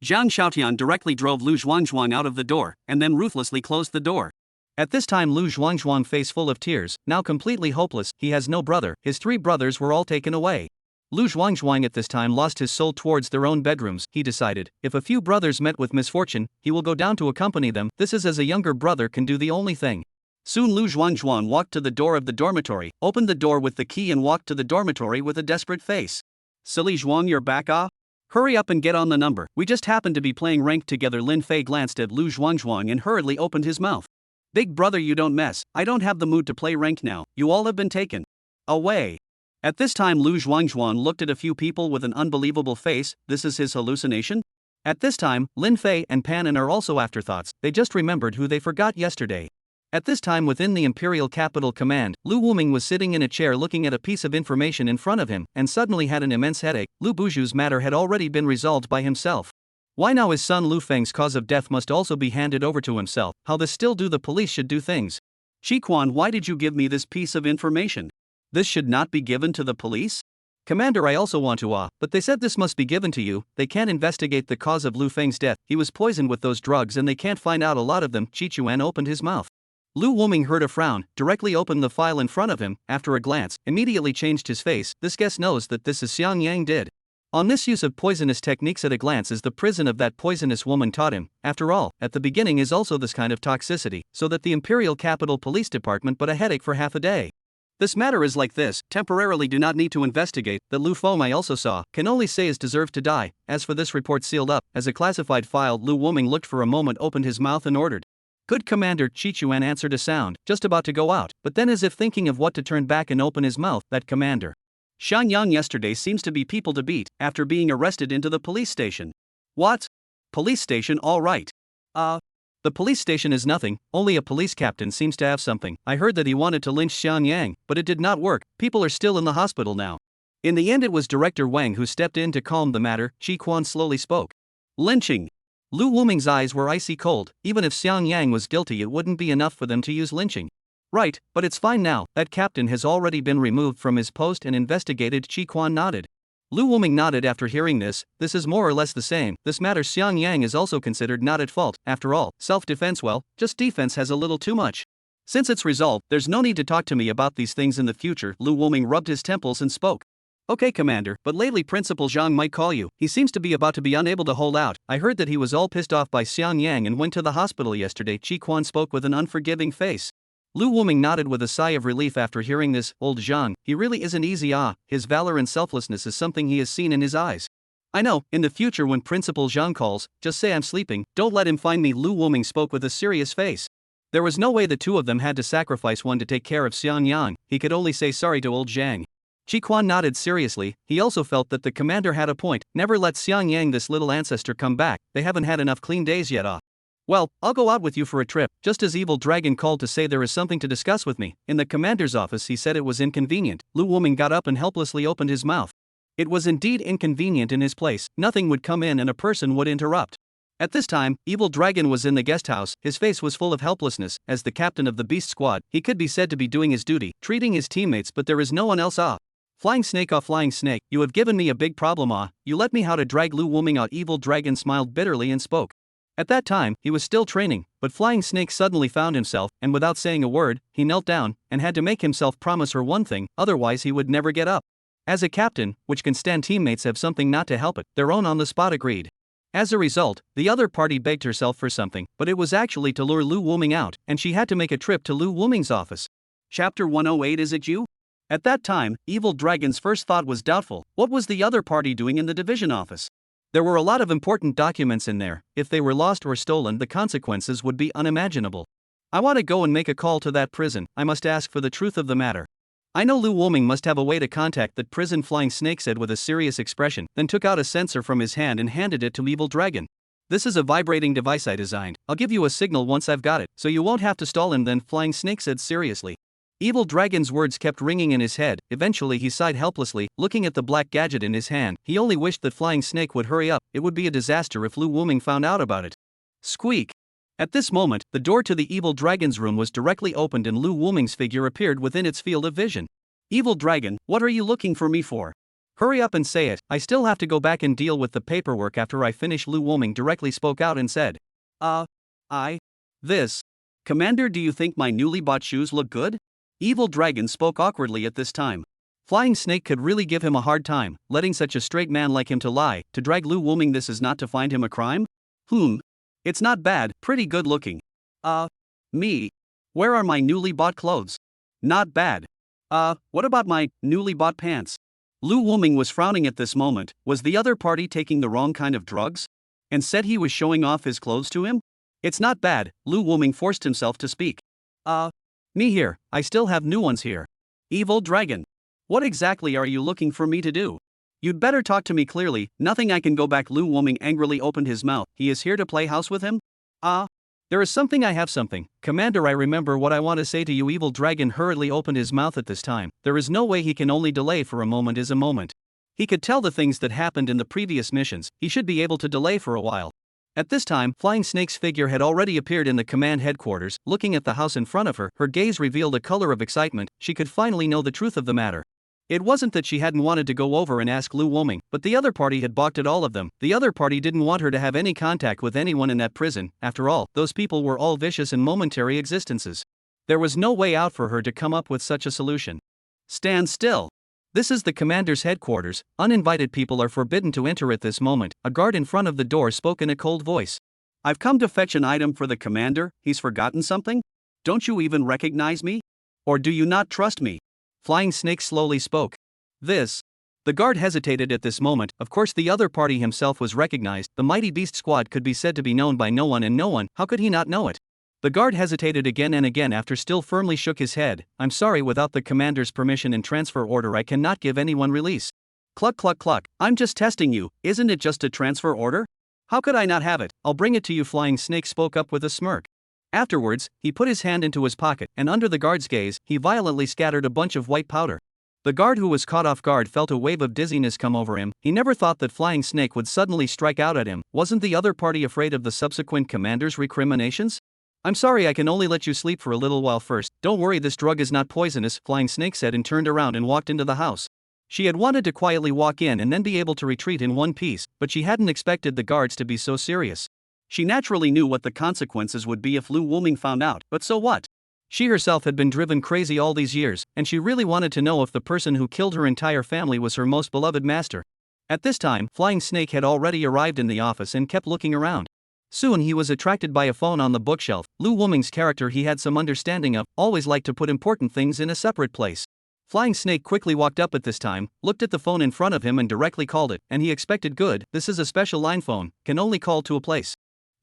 Zhang Xiaotian directly drove Lu Zhuangzhuang out of the door, and then ruthlessly closed the door. At this time Lu Zhuangzhuang, face full of tears, now completely hopeless, he has no brother, his 3 brothers were all taken away. Lu Zhuangzhuang at this time lost his soul towards their own bedrooms. He decided, if a few brothers met with misfortune, he will go down to accompany them. This is as a younger brother can do the only thing. Soon Lu Zhuangzhuang walked to the door of the dormitory, opened the door with the key and walked to the dormitory with a desperate face. Silly Zhuang, you're back? Hurry up and get on the number, we just happened to be playing ranked together. Lin Fei glanced at Lu Zhuangzhuang and hurriedly opened his mouth. Big brother, you don't mess, I don't have the mood to play ranked now, you all have been taken away. At this time Lu Zhuangzhuang looked at a few people with an unbelievable face. This is his hallucination? At this time, Lin Fei and Panin are also afterthoughts, they just remembered who they forgot yesterday. At this time within the Imperial Capital Command, Lu Wuming was sitting in a chair looking at a piece of information in front of him, and suddenly had an immense headache. Lu Buju's matter had already been resolved by himself. Why now his son Lu Feng's cause of death must also be handed over to himself? How this still do the police should do things. Qi Quan, why did you give me this piece of information? This should not be given to the police? Commander, I also want to but they said this must be given to you. They can't investigate the cause of Lu Feng's death, he was poisoned with those drugs and they can't find out a lot of them. Qi Chuan opened his mouth. Lu Wuming heard a frown, directly opened the file in front of him, after a glance, immediately changed his face. This guest knows that this is Xiang Yang did. On this use of poisonous techniques at a glance is the prison of that poisonous woman taught him. After all, at the beginning is also this kind of toxicity, so that the Imperial Capital Police Department but a headache for half a day. This matter is like this, temporarily do not need to investigate, that Lu Feng I also saw, can only say is deserved to die. As for this report sealed up, as a classified file, Lu Wuming looked for a moment, opened his mouth and ordered. Good Commander. Qi Chuan answered a sound, just about to go out, but then as if thinking of what to turn back and open his mouth, that Commander. Shan Yang yesterday seems to be people to beat, after being arrested into the police station. What? Police station, all right. The police station is nothing, only a police captain seems to have something. I heard that he wanted to lynch Xian Yang, but it did not work, people are still in the hospital now. In the end it was Director Wang who stepped in to calm the matter. Qi Quan slowly spoke. Lynching. Lu Wuming's eyes were icy cold. Even if Xiang Yang was guilty it wouldn't be enough for them to use lynching. Right, but it's fine now, that captain has already been removed from his post and investigated. Qi Quan nodded. Lu Wuming nodded after hearing this. This is more or less the same. This matter Xiang Yang is also considered not at fault. After all, self-defense, well, just defense has a little too much. Since it's resolved, there's no need to talk to me about these things in the future. Lu Wuming rubbed his temples and spoke. Okay Commander, but lately Principal Zhang might call you. He seems to be about to be unable to hold out. I heard that he was all pissed off by Xiang Yang and went to the hospital yesterday. Qi Quan spoke with an unforgiving face. Lu Wuming nodded with a sigh of relief after hearing this. Old Zhang, he really isn't easy. His valor and selflessness is something he has seen in his eyes. I know, in the future when Principal Zhang calls, just say I'm sleeping, don't let him find me. Lu Wuming spoke with a serious face. There was no way the two of them had to sacrifice one to take care of Xiang Yang. He could only say sorry to old Zhang. Qi Quan nodded seriously. He also felt that the commander had a point. Never let Xiang Yang, this little ancestor, come back. They haven't had enough clean days yet. Well, I'll go out with you for a trip. Just as Evil Dragon called to say there is something to discuss with me. In the commander's office he said it was inconvenient. Lu Wuming got up and helplessly opened his mouth. It was indeed inconvenient in his place. Nothing would come in and a person would interrupt. At this time, Evil Dragon was in the guest house. His face was full of helplessness. As the captain of the beast squad, he could be said to be doing his duty, treating his teammates, but there is no one else. Flying Snake. Flying Snake, you have given me a big problem. You let me how to drag Lu Wuming out. Evil Dragon smiled bitterly and spoke. At that time, he was still training, but Flying Snake suddenly found himself, and without saying a word, he knelt down, and had to make himself promise her one thing, otherwise he would never get up. As a captain, which can stand, teammates have something not to help it, their own on the spot agreed. As a result, the other party begged herself for something, but it was actually to lure Lu Wuming out, and she had to make a trip to Lu Wuming's office. Chapter 108. Is it you? At that time, Evil Dragon's first thought was doubtful. What was the other party doing in the division office? There were a lot of important documents in there. If they were lost or stolen, the consequences would be unimaginable. I want to go and make a call to that prison. I must ask for the truth of the matter. I know Lu Woming must have a way to contact that prison, Flying Snake said with a serious expression, then took out a sensor from his hand and handed it to Evil Dragon. This is a vibrating device I designed. I'll give you a signal once I've got it, so you won't have to stall him then, Flying Snake said seriously. Evil Dragon's words kept ringing in his head. Eventually he sighed helplessly, looking at the black gadget in his hand. He only wished that Flying Snake would hurry up. It would be a disaster if Lu Woming found out about it. Squeak! At this moment, the door to the Evil Dragon's room was directly opened and Lu Woming's figure appeared within its field of vision. Evil Dragon, what are you looking for me for? Hurry up and say it. I still have to go back and deal with the paperwork after I finish. Lu Woming directly spoke out and said. This. Commander, do you think my newly bought shoes look good? Evil Dragon spoke awkwardly at this time. Flying Snake could really give him a hard time, letting such a straight man like him to lie, to drag Lu Woming. This is not to find him a crime? It's not bad, pretty good looking. Me. Where are my newly bought clothes? Not bad. What about my newly bought pants? Lu Woming was frowning at this moment. Was the other party taking the wrong kind of drugs? And said he was showing off his clothes to him? It's not bad, Lu Woming forced himself to speak. Me here, I still have new ones here. Evil Dragon. What exactly are you looking for me to do? You'd better talk to me clearly, nothing I can go back. Lu Woming angrily opened his mouth. He is here to play house with him? There is something. I have something. Commander, I remember what I want to say to you. Evil Dragon hurriedly opened his mouth at this time. There is no way he can only delay for a moment is a moment. He could tell the things that happened in the previous missions. He should be able to delay for a while. At this time, Flying Snake's figure had already appeared in the command headquarters. Looking at the house in front of her, her gaze revealed a color of excitement. She could finally know the truth of the matter. It wasn't that she hadn't wanted to go over and ask Lu Woming, but the other party had balked at all of them. The other party didn't want her to have any contact with anyone in that prison. After all, those people were all vicious and momentary existences. There was no way out for her to come up with such a solution. Stand still. This is the commander's headquarters. Uninvited people are forbidden to enter at this moment. A guard in front of the door spoke in a cold voice. I've come to fetch an item for the commander. He's forgotten something? Don't you even recognize me? Or do you not trust me? Flying Snake slowly spoke. This. The guard hesitated at this moment. Of course the other party himself was recognized. The Mighty Beast Squad could be said to be known by no one, and no one, how could he not know it? The guard hesitated again and again after still firmly shook his head. I'm sorry, without the commander's permission and transfer order I cannot give anyone release. Cluck cluck cluck, I'm just testing you, isn't it just a transfer order? How could I not have it? I'll bring it to you. Flying Snake spoke up with a smirk. Afterwards, he put his hand into his pocket, and under the guard's gaze, he violently scattered a bunch of white powder. The guard, who was caught off guard, felt a wave of dizziness come over him. He never thought that Flying Snake would suddenly strike out at him. Wasn't the other party afraid of the subsequent commander's recriminations? I'm sorry, I can only let you sleep for a little while first. Don't worry, this drug is not poisonous, Flying Snake said and turned around and walked into the house. She had wanted to quietly walk in and then be able to retreat in one piece, but she hadn't expected the guards to be so serious. She naturally knew what the consequences would be if Lu Woming found out, but so what? She herself had been driven crazy all these years, and she really wanted to know if the person who killed her entire family was her most beloved master. At this time, Flying Snake had already arrived in the office and kept looking around. Soon he was attracted by a phone on the bookshelf. Lu Woming's character he had some understanding of, always liked to put important things in a separate place. Flying Snake quickly walked up at this time, looked at the phone in front of him and directly called it, and he expected good. This is a special line phone, can only call to a place.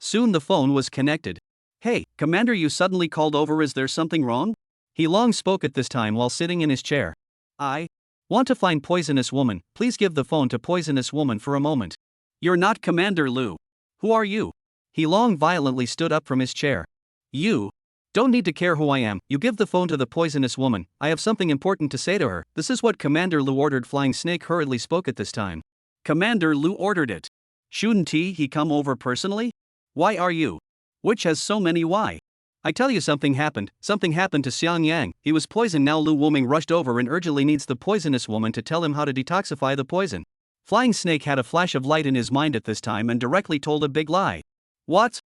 Soon the phone was connected. Hey, Commander, you suddenly called over, is there something wrong? He long spoke at this time while sitting in his chair. I want to find Poisonous Woman, please give the phone to Poisonous Woman for a moment. You're not Commander Lu. Who are you? He long violently stood up from his chair. You don't need to care who I am, you give the phone to the Poisonous Woman, I have something important to say to her. This is what Commander Lu ordered. Flying Snake hurriedly spoke at this time. Commander Lu ordered it. Shouldn't he come over personally? Why are you? Which has so many why? I tell you, something happened to Xiang Yang. He was poisoned. Now Lu Woming rushed over and urgently needs the Poisonous Woman to tell him how to detoxify the poison. Flying Snake had a flash of light in his mind at this time and directly told a big lie. What?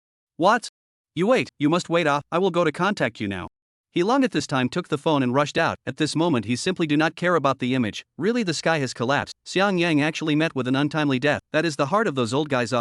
You wait, you must wait. I will go to contact you now. He long at this time took the phone and rushed out. At this moment he simply do not care about the image. Really, the sky has collapsed. Xiang Yang actually met with an untimely death. That is the heart of those old guys.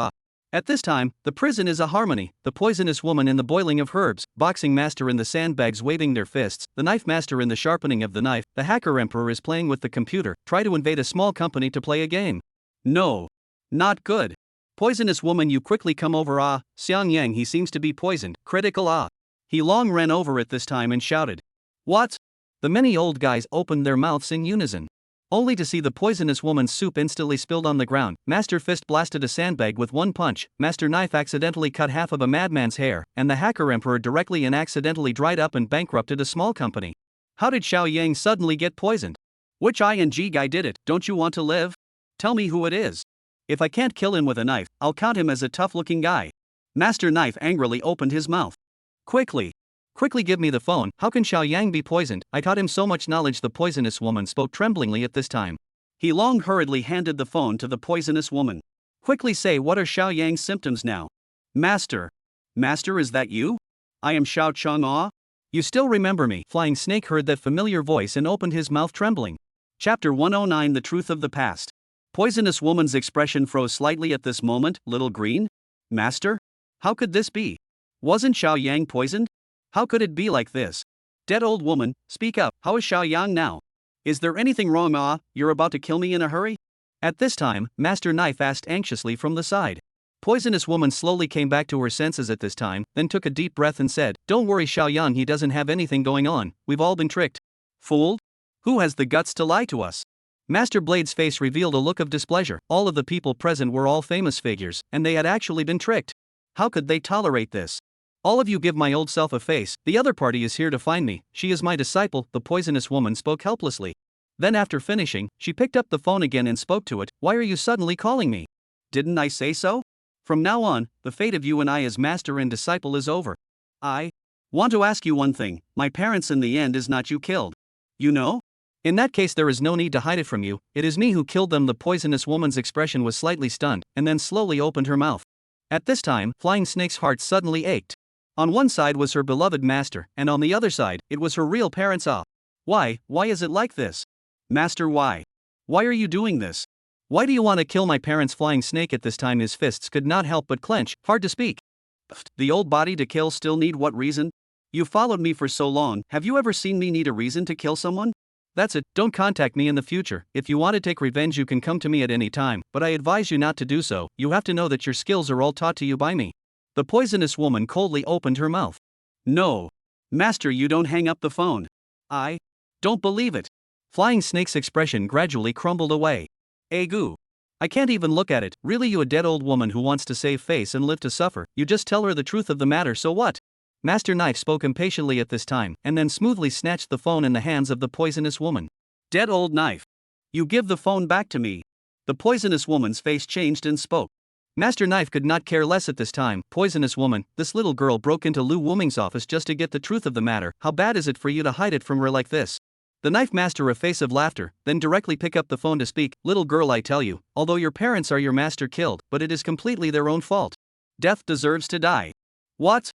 At this time, the prison is a harmony. The Poisonous Woman in the boiling of herbs, boxing master in the sandbags waving their fists, the knife master in the sharpening of the knife, the hacker emperor is playing with the computer, try to invade a small company to play a game. No. Not good. Poisonous Woman, you quickly come over. Xiang Yang, he seems to be poisoned. Critical. He long ran over at this time and shouted. What? The many old guys opened their mouths in unison, only to see the poisonous woman's soup instantly spilled on the ground. Master Fist blasted a sandbag with one punch, Master Knife accidentally cut half of a madman's hair, and the Hacker Emperor directly and accidentally dried up and bankrupted a small company. How did Xiao Yang suddenly get poisoned? Which ING guy did it? Don't you want to live? Tell me who it is. If I can't kill him with a knife, I'll count him as a tough-looking guy. Master Knife angrily opened his mouth. Quickly give me the phone. How can Xiao Yang be poisoned? I taught him so much knowledge. The poisonous woman spoke tremblingly at this time. He Long hurriedly handed the phone to the poisonous woman. Quickly say, what are Xiao Yang's symptoms now? Master, is that you? I am Xiao Chang'e. You still remember me? Flying Snake heard that familiar voice and opened his mouth trembling. Chapter 109, The Truth of the Past. Poisonous woman's expression froze slightly at this moment. Little Green? Master? How could this be? Wasn't Xiao Yang poisoned? How could it be like this? Dead old woman, speak up. How is Xiao Yang now? Is there anything wrong? You're about to kill me in a hurry? At this time, Master Knife asked anxiously from the side. Poisonous woman slowly came back to her senses at this time, then took a deep breath and said, Don't worry Xiao Yang, he doesn't have anything going on, we've all been tricked. Fooled? Who has the guts to lie to us? Master Blade's face revealed a look of displeasure. All of the people present were all famous figures, and they had actually been tricked. How could they tolerate this? All of you give my old self a face. The other party is here to find me. She is my disciple. The poisonous woman spoke helplessly. Then after finishing, she picked up the phone again and spoke to it. Why are you suddenly calling me? Didn't I say so? From now on, the fate of you and I as master and disciple is over. I want to ask you one thing. My parents in the end is not you killed. You know? In that case there is no need to hide it from you. It is me who killed them. The poisonous woman's expression was slightly stunned, and then slowly opened her mouth. At this time, Flying Snake's heart suddenly ached. On one side was her beloved master, and on the other side, it was her real parents. Why is it like this? Master, why? Why are you doing this? Why do you want to kill my parents? Flying Snake at this time his fists could not help but clench, hard to speak. The old body to kill still need what reason? You followed me for so long, have you ever seen me need a reason to kill someone? That's it, don't contact me in the future. If you want to take revenge you can come to me at any time, but I advise you not to do so. You have to know that your skills are all taught to you by me. The poisonous woman coldly opened her mouth. No. Master, you don't hang up the phone. I don't believe it. Flying Snake's expression gradually crumbled away. Egu. I can't even look at it. Really, you a dead old woman who wants to save face and live to suffer. You just tell her the truth of the matter, so what? Master Knife spoke impatiently at this time, and then smoothly snatched the phone in the hands of the poisonous woman. Dead old Knife. You give the phone back to me. The poisonous woman's face changed and spoke. Master Knife could not care less at this time. Poisonous woman, this little girl broke into Lu Wuming's office just to get the truth of the matter. How bad is it for you to hide it from her like this? The Knife Master a face of laughter, then directly pick up the phone to speak. Little girl, I tell you, although your parents are your master killed, but it is completely their own fault. Death deserves to die. What?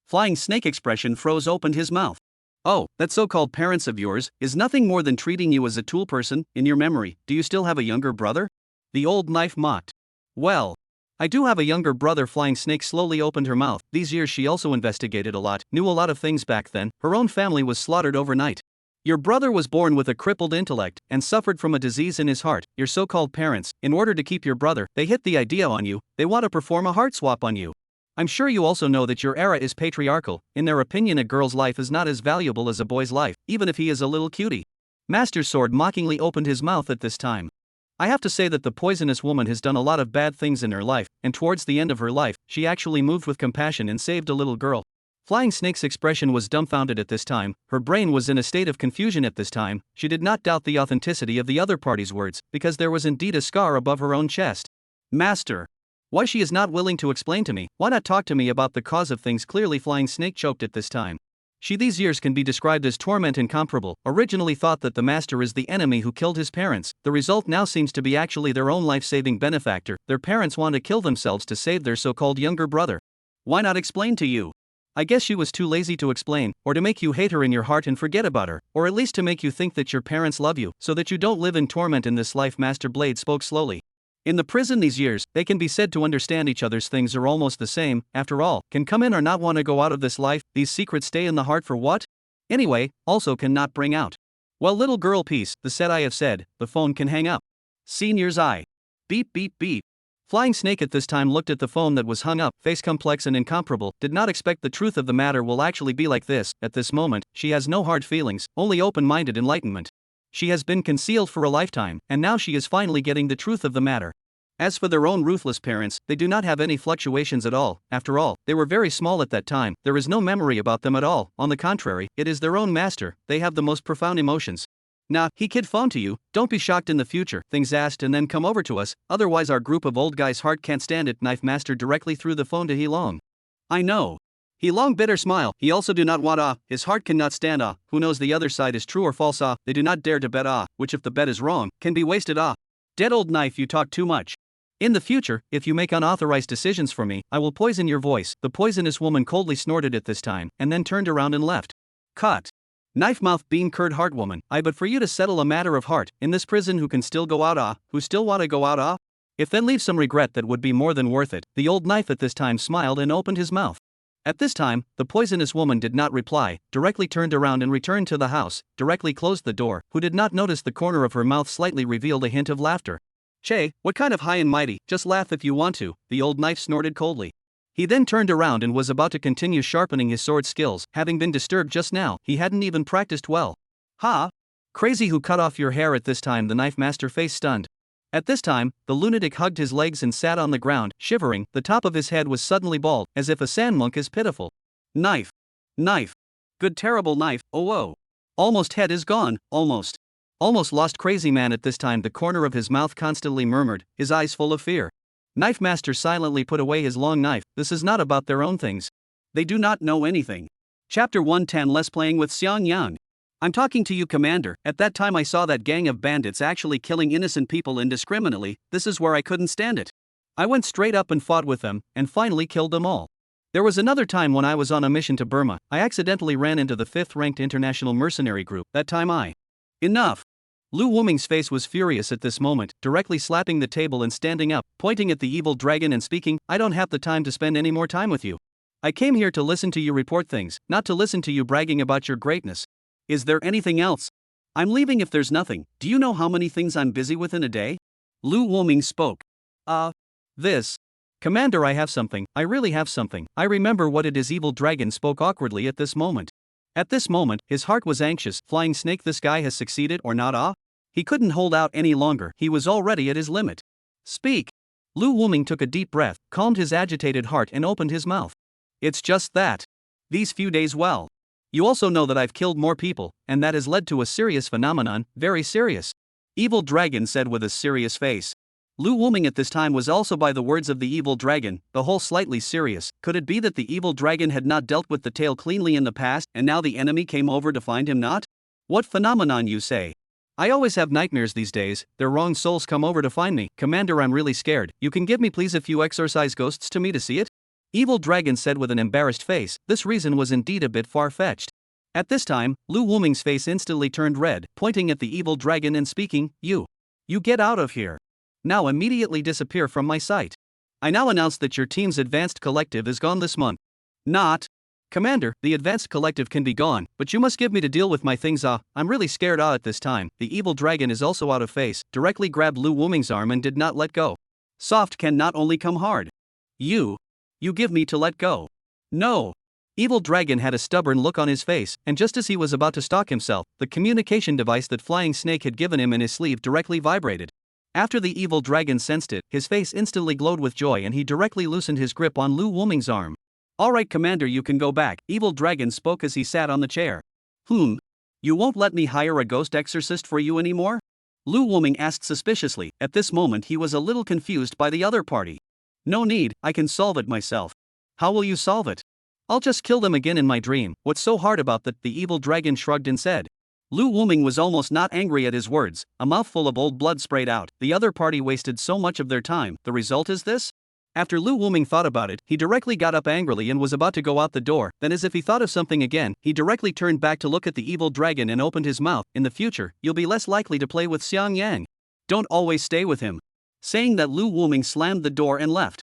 Flying Snake expression froze opened his mouth. Oh, that so-called parents of yours is nothing more than treating you as a tool person. In your memory, do you still have a younger brother? The old Knife mocked. Well, I do have a younger brother. Flying Snake slowly opened her mouth. These years she also investigated a lot, knew a lot of things back then. Her own family was slaughtered overnight. Your brother was born with a crippled intellect and suffered from a disease in his heart. Your so-called parents, in order to keep your brother, they hit the idea on you. They want to perform a heart swap on you. I'm sure you also know that your era is patriarchal. In their opinion, a girl's life is not as valuable as a boy's life, even if he is a little cutie. Master Sword mockingly opened his mouth at this time. I have to say that the poisonous woman has done a lot of bad things in her life, and towards the end of her life, she actually moved with compassion and saved a little girl. Flying Snake's expression was dumbfounded at this time. Her brain was in a state of confusion at this time. She did not doubt the authenticity of the other party's words, because there was indeed a scar above her own chest. Master. Why she is not willing to explain to me? Why not talk to me about the cause of things? Clearly Flying Snake choked at this time. These years can be described as torment incomparable. Originally thought that the master is the enemy who killed his parents. The result now seems to be actually their own life-saving benefactor. Their parents want to kill themselves to save their so-called younger brother. Why not explain to you? I guess she was too lazy to explain, or to make you hate her in your heart and forget about her, or at least to make you think that your parents love you, so that you don't live in torment in this life. Master Blade spoke slowly. In the prison these years, they can be said to understand each other's things are almost the same, after all, can come in or not want to go out of this life. These secrets stay in the heart for what? Anyway, also cannot bring out. Well, little girl, peace, the said I have said, the phone can hang up. Senior's eye. Beep beep beep. Flying Snake at this time looked at the phone that was hung up, face complex and incomparable, did not expect the truth of the matter will actually be like this. At this moment, she has no hard feelings, only open-minded enlightenment. She has been concealed for a lifetime, and now she is finally getting the truth of the matter. As for their own ruthless parents, they do not have any fluctuations at all. After all, they were very small at that time, there is no memory about them at all. On the contrary, it is their own master, they have the most profound emotions. Nah, he kid phone to you, don't be shocked in the future, things asked and then come over to us, otherwise our group of old guys heart can't stand it. Knife Master directly threw the phone to He Long. I know. He Long bitter smile, he also do not want his heart cannot stand who knows the other side is true or false they do not dare to bet which if the bet is wrong, can be wasted Dead old knife you talk too much. In the future, if you make unauthorized decisions for me, I will poison your voice. The poisonous woman coldly snorted at this time, and then turned around and left. Cut. Knife mouth bean curd heart woman, but for you to settle a matter of heart, in this prison who can still go out who still wanna go out If then leave some regret that would be more than worth it. The old knife at this time smiled and opened his mouth. At this time, the poisonous woman did not reply, directly turned around and returned to the house, directly closed the door, who did not notice the corner of her mouth slightly revealed a hint of laughter. Che, what kind of high and mighty, just laugh if you want to, the old knife snorted coldly. He then turned around and was about to continue sharpening his sword skills, having been disturbed just now, he hadn't even practiced well. Ha! Crazy who cut off your hair at this time the knife master face stunned. At this time, the lunatic hugged his legs and sat on the ground, shivering, the top of his head was suddenly bald, as if a sand monk is pitiful. Knife. Knife. Good terrible knife, oh whoa. Almost head is gone, almost. Almost lost crazy man at this time the corner of his mouth constantly murmured, his eyes full of fear. Knife master silently put away his long knife, this is not about their own things. They do not know anything. Chapter 110 Less playing with Xiang Yang. I'm talking to you commander, at that time I saw that gang of bandits actually killing innocent people indiscriminately, this is where I couldn't stand it. I went straight up and fought with them, and finally killed them all. There was another time when I was on a mission to Burma, I accidentally ran into the 5th ranked international mercenary group, that time Enough. Lu Wuming's face was furious at this moment, directly slapping the table and standing up, pointing at the evil dragon and speaking, I don't have the time to spend any more time with you. I came here to listen to you report things, not to listen to you bragging about your greatness. Is there anything else? I'm leaving if there's nothing, do you know how many things I'm busy with in a day? Lu Wuming spoke. This. Commander I have something, I really have something, I remember what it is evil dragon spoke awkwardly at this moment. At this moment, his heart was anxious, Flying Snake this guy has succeeded or not He couldn't hold out any longer, he was already at his limit. Speak. Lu Wuming took a deep breath, calmed his agitated heart and opened his mouth. It's just that. These few days well. You also know that I've killed more people, and that has led to a serious phenomenon, very serious. Evil dragon said with a serious face. Lu Wuming at this time was also by the words of the evil dragon, the whole slightly serious, could it be that the evil dragon had not dealt with the tail cleanly in the past and now the enemy came over to find him not? What phenomenon you say? I always have nightmares these days, their wrong souls come over to find me, Commander I'm really scared, you can give me please a few exorcise ghosts to me to see it? Evil dragon said with an embarrassed face, this reason was indeed a bit far-fetched. At this time, Lu Wuming's face instantly turned red, pointing at the evil dragon and speaking, You get out of here. Now immediately disappear from my sight. I now announce that your team's advanced collective is gone this month. Not. Commander, the advanced collective can be gone, but you must give me to deal with my things I'm really scared at this time. The evil dragon is also out of face, directly grabbed Lu Wuming's arm and did not let go. Soft can not only come hard. You give me to let go. No. Evil dragon had a stubborn look on his face, and just as he was about to stalk himself, the communication device that Flying Snake had given him in his sleeve directly vibrated. After the evil dragon sensed it, his face instantly glowed with joy and he directly loosened his grip on Lu Wuming's arm. Alright Commander you can go back, evil dragon spoke as he sat on the chair. You won't let me hire a ghost exorcist for you anymore? Lu Wuming asked suspiciously, at this moment he was a little confused by the other party. No need, I can solve it myself. How will you solve it? I'll just kill them again in my dream, what's so hard about that? The evil dragon shrugged and said. Lu Wuming was almost not angry at his words, a mouthful of old blood sprayed out, the other party wasted so much of their time, the result is this? After Lu Wuming thought about it, he directly got up angrily and was about to go out the door, then as if he thought of something again, he directly turned back to look at the evil dragon and opened his mouth, in the future, you'll be less likely to play with Xiang Yang. Don't always stay with him. Saying that Lu Wuming slammed the door and left.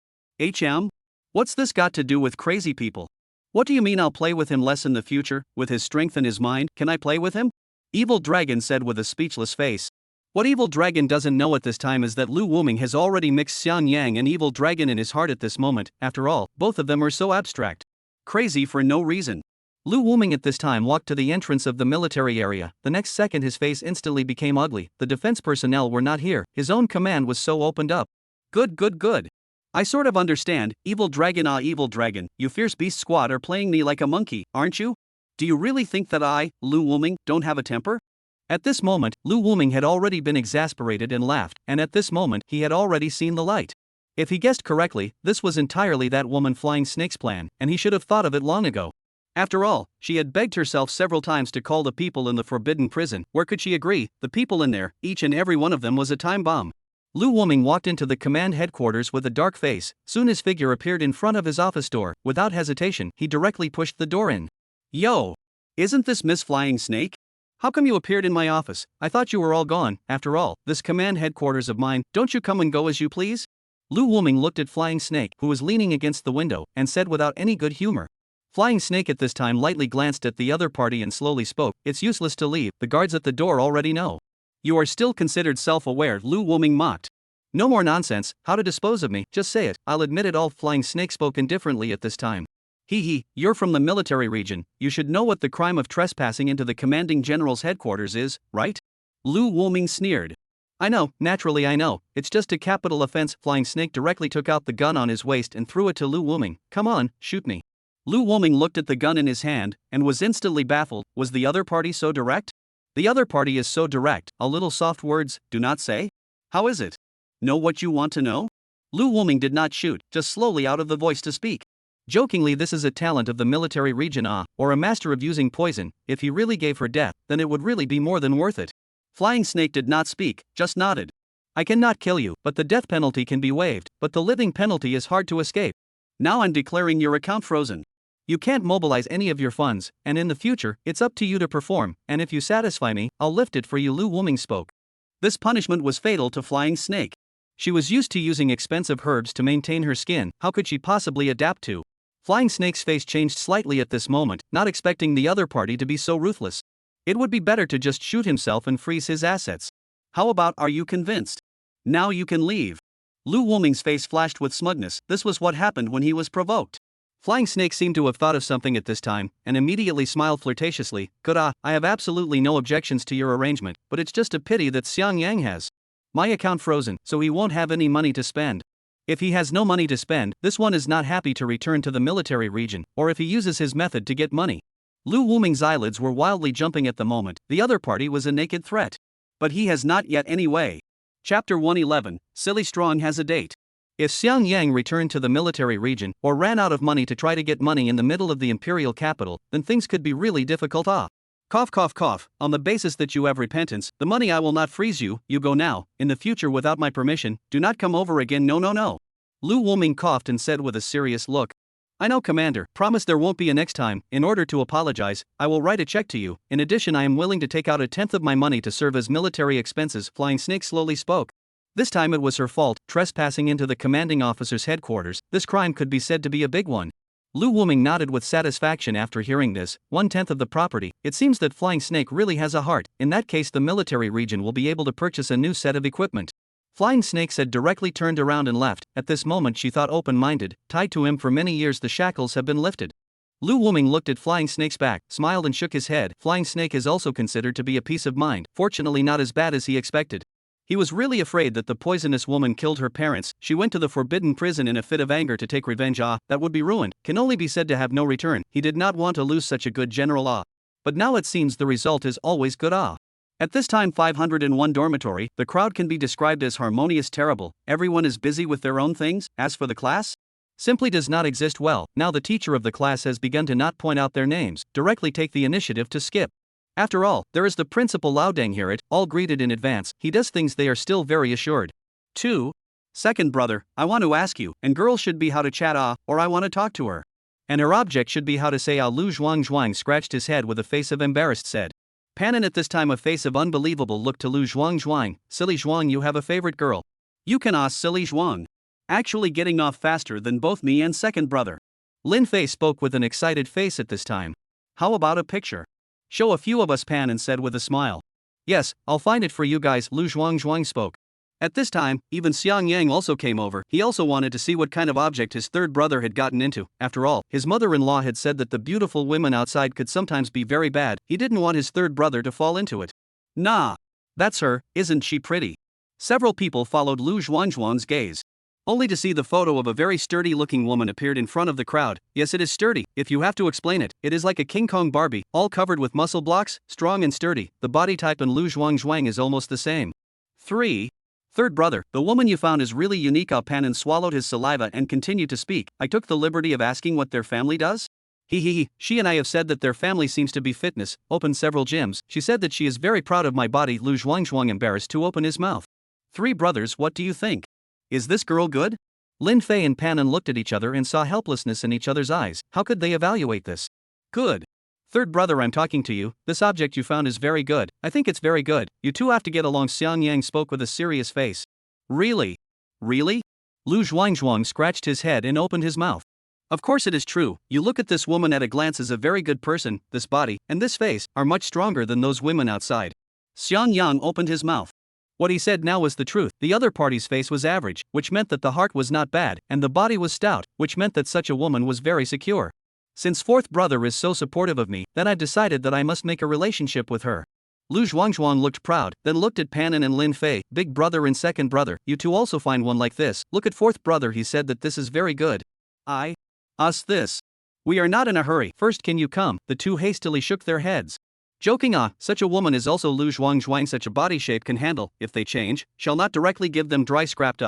What's this got to do with crazy people? What do you mean I'll play with him less in the future, with his strength and his mind, can I play with him? Evil dragon said with a speechless face. What Evil Dragon doesn't know at this time is that Lu Wuming has already mixed Xiang Yang and Evil Dragon in his heart at this moment. After all, both of them are so abstract. Crazy for no reason. Lu Wuming at this time walked to the entrance of the military area. The next second his face instantly became ugly. The defense personnel were not here. His own command was so opened up. Good. I sort of understand. Evil Dragon, Evil Dragon, you fierce beast squad are playing me like a monkey, aren't you? Do you really think that I, Lu Wuming, don't have a temper? At this moment, Lu Wuming had already been exasperated and laughed, and at this moment he had already seen the light. If he guessed correctly, this was entirely that woman Flying Snake's plan, and he should have thought of it long ago. After all, she had begged herself several times to call the people in the forbidden prison. Where could she agree? The people in there, each and every one of them was a time bomb. Lu Wuming walked into the command headquarters with a dark face. Soon his figure appeared in front of his office door. Without hesitation, he directly pushed the door in. Yo! Isn't this Miss Flying Snake? How come you appeared in my office? I thought you were all gone. After all, this command headquarters of mine, don't you come and go as you please? Lu Wuming looked at Flying Snake, who was leaning against the window, and said without any good humor. Flying Snake at this time lightly glanced at the other party and slowly spoke. It's useless to leave, the guards at the door already know. You are still considered self-aware, Lu Wuming mocked. No more nonsense, how to dispose of me, just say it, I'll admit it all. Flying Snake spoke indifferently at this time. You're from the military region, you should know what the crime of trespassing into the commanding general's headquarters is, right? Lu Wuming sneered. I know, naturally I know, it's just a capital offense. Flying Snake directly took out the gun on his waist and threw it to Lu Wuming. Come on, shoot me. Lu Wuming looked at the gun in his hand, and was instantly baffled. Was the other party so direct? The other party is so direct, a little soft words, do not say? How is it? Know what you want to know? Lu Wuming did not shoot, just slowly out of the voice to speak. Jokingly, this is a talent of the military region, or a master of using poison. If he really gave her death, then it would really be more than worth it. Flying Snake did not speak, just nodded. I cannot kill you, but the death penalty can be waived, but the living penalty is hard to escape. Now I'm declaring your account frozen. You can't mobilize any of your funds, and in the future, it's up to you to perform, and if you satisfy me, I'll lift it for you. Lu Wuming spoke. This punishment was fatal to Flying Snake. She was used to using expensive herbs to maintain her skin, how could she possibly adapt to? Flying Snake's face changed slightly at this moment, not expecting the other party to be so ruthless. It would be better to just shoot himself and freeze his assets. How about, are you convinced? Now you can leave. Lu Wuming's face flashed with smugness. This was what happened when he was provoked. Flying Snake seemed to have thought of something at this time, and immediately smiled flirtatiously. Good, I have absolutely no objections to your arrangement, but it's just a pity that Xiang Yang has my account frozen, so he won't have any money to spend. If he has no money to spend, this one is not happy to return to the military region, or if he uses his method to get money. Lu Wuming's eyelids were wildly jumping at the moment. The other party was a naked threat. But he has not yet anyway. Chapter 111, Silly Strong has a date. If Xiang Yang returned to the military region, or ran out of money to try to get money in the middle of the imperial capital, then things could be really difficult. Cough. On the basis that you have repentance, the money I will not freeze you, you go now, in the future without my permission, do not come over again. No. Lu Wuming coughed and said with a serious look. I know, Commander, promise there won't be a next time. In order to apologize, I will write a check to you. In addition, I am willing to take out 1/10 of my money to serve as military expenses. Flying Snake slowly spoke. This time it was her fault, trespassing into the commanding officer's headquarters. This crime could be said to be a big one. Lu Wuming nodded with satisfaction after hearing this. 1/10 of the property. It seems that Flying Snake really has a heart. In that case, the military region will be able to purchase a new set of equipment. Flying Snake said directly turned around and left. At this moment she thought open-minded, tied to him for many years the shackles have been lifted. Lu Wuming looked at Flying Snake's back, smiled and shook his head. Flying Snake is also considered to be a piece of mind, fortunately not as bad as he expected. He was really afraid that the poisonous woman killed her parents. She went to the forbidden prison in a fit of anger to take revenge. That would be ruined, can only be said to have no return. He did not want to lose such a good general. But now it seems the result is always good. At this time 501 dormitory, the crowd can be described as harmonious terrible. Everyone is busy with their own things. As for the class, simply does not exist well. Now the teacher of the class has begun to not point out their names, directly take the initiative to skip. After all, there is the principal Laodang here, it, all greeted in advance. He does things they are still very assured. 2. Second brother, I want to ask you, and girl should be how to chat or I want to talk to her. And her object should be how to say Lu Zhuang scratched his head with a face of embarrassed said. Panin at this time a face of unbelievable look to Lu Zhuang. Silly Zhuang, you have a favorite girl. You can silly Zhuang. Actually getting off faster than both me and second brother. Lin Fei spoke with an excited face at this time. How about a picture? Show a few of us, Pan and said with a smile. Yes, I'll find it for you guys, Lu Zhuang spoke. At this time, even Xiang Yang also came over. He also wanted to see what kind of object his third brother had gotten into. After all, his mother-in-law had said that the beautiful women outside could sometimes be very bad. He didn't want his third brother to fall into it. Nah. That's her, isn't she pretty? Several people followed Lu Zhuang's gaze, only to see the photo of a very sturdy-looking woman appeared in front of the crowd. Yes, it is sturdy. If you have to explain it, it is like a King Kong Barbie, all covered with muscle blocks, strong and sturdy. The body type in Lu Zhuang is almost the same. 3. Third brother, the woman you found is really unique. Pan and swallowed his saliva and continued to speak. I took the liberty of asking what their family does? She and I have said that their family seems to be fitness, opened several gyms. She said that she is very proud of my body. Lu Zhuang embarrassed to open his mouth. 3 brothers, what do you think? Is this girl good? Lin Fei and Pan looked at each other and saw helplessness in each other's eyes. How could they evaluate this? Good. Third brother, I'm talking to you. This object you found is very good. I think it's very good. You two have to get along. Xiang Yang spoke with a serious face. Really? Really? Lu Zhuang scratched his head and opened his mouth. Of course it is true. You look at this woman at a glance as a very good person. This body and this face are much stronger than those women outside. Xiang Yang opened his mouth. What he said now was the truth. The other party's face was average, which meant that the heart was not bad, and the body was stout, which meant that such a woman was very secure. Since fourth brother is so supportive of me, then I decided that I must make a relationship with her. Lu Zhuang looked proud, then looked at Pan and Lin Fei. Big brother and second brother, you two also find one like this. Look at fourth brother, he said that this is very good. Us this. We are not in a hurry. First can you come? The two hastily shook their heads. Joking, such a woman is also Lu Zhuang. Such a body shape can handle, if they change, shall not directly give them dry scrapped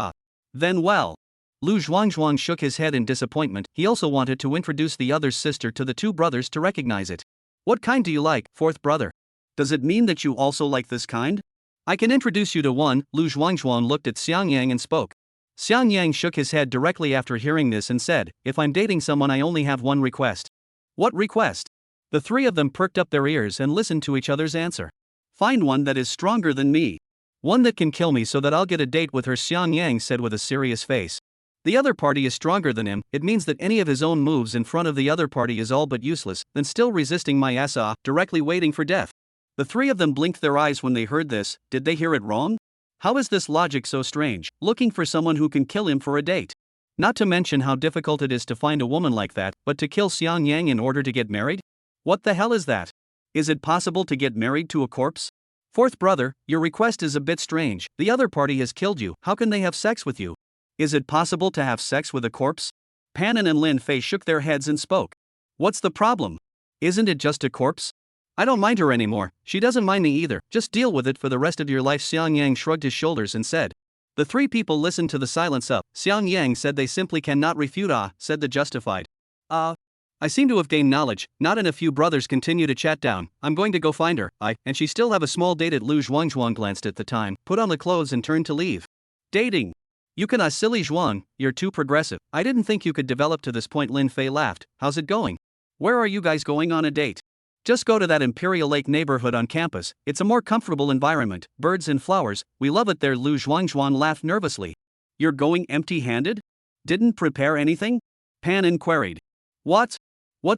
Then well. Lu Zhuang shook his head in disappointment. He also wanted to introduce the other's sister to the two brothers to recognize it. What kind do you like, fourth brother? Does it mean that you also like this kind? I can introduce you to one. Lu Zhuang looked at Xiang Yang and spoke. Xiang Yang shook his head directly after hearing this and said, if I'm dating someone I only have one request. What request? The 3 of them perked up their ears and listened to each other's answer. Find one that is stronger than me. One that can kill me so that I'll get a date with her, Xiang Yang said with a serious face. The other party is stronger than him. It means that any of his own moves in front of the other party is all but useless, then still resisting my directly waiting for death. The 3 of them blinked their eyes when they heard this. Did they hear it wrong? How is this logic so strange? Looking for someone who can kill him for a date. Not to mention how difficult it is to find a woman like that, but to kill Xiang Yang in order to get married? What the hell is that? Is it possible to get married to a corpse? Fourth brother, your request is a bit strange. The other party has killed you. How can they have sex with you? Is it possible to have sex with a corpse? Pan and Lin Fei shook their heads and spoke. What's the problem? Isn't it just a corpse? I don't mind her anymore. She doesn't mind me either. Just deal with it for the rest of your life. Xiang Yang shrugged his shoulders and said. The 3 people listened to the silence up. Xiang Yang said they simply cannot refute. Said the justified. I seem to have gained knowledge. Not and a few brothers continue to chat down. I'm going to go find her. And she still have a small date at Lu Zhuang glanced at the time, put on the clothes and turned to leave. Dating. You can silly Zhuang, you're too progressive. I didn't think you could develop to this point. Lin Fei laughed. How's it going? Where are you guys going on a date? Just go to that Imperial Lake neighborhood on campus. It's a more comfortable environment, birds and flowers. We love it there. Lu Zhuang laughed nervously. You're going empty-handed? Didn't prepare anything? Pan queried. What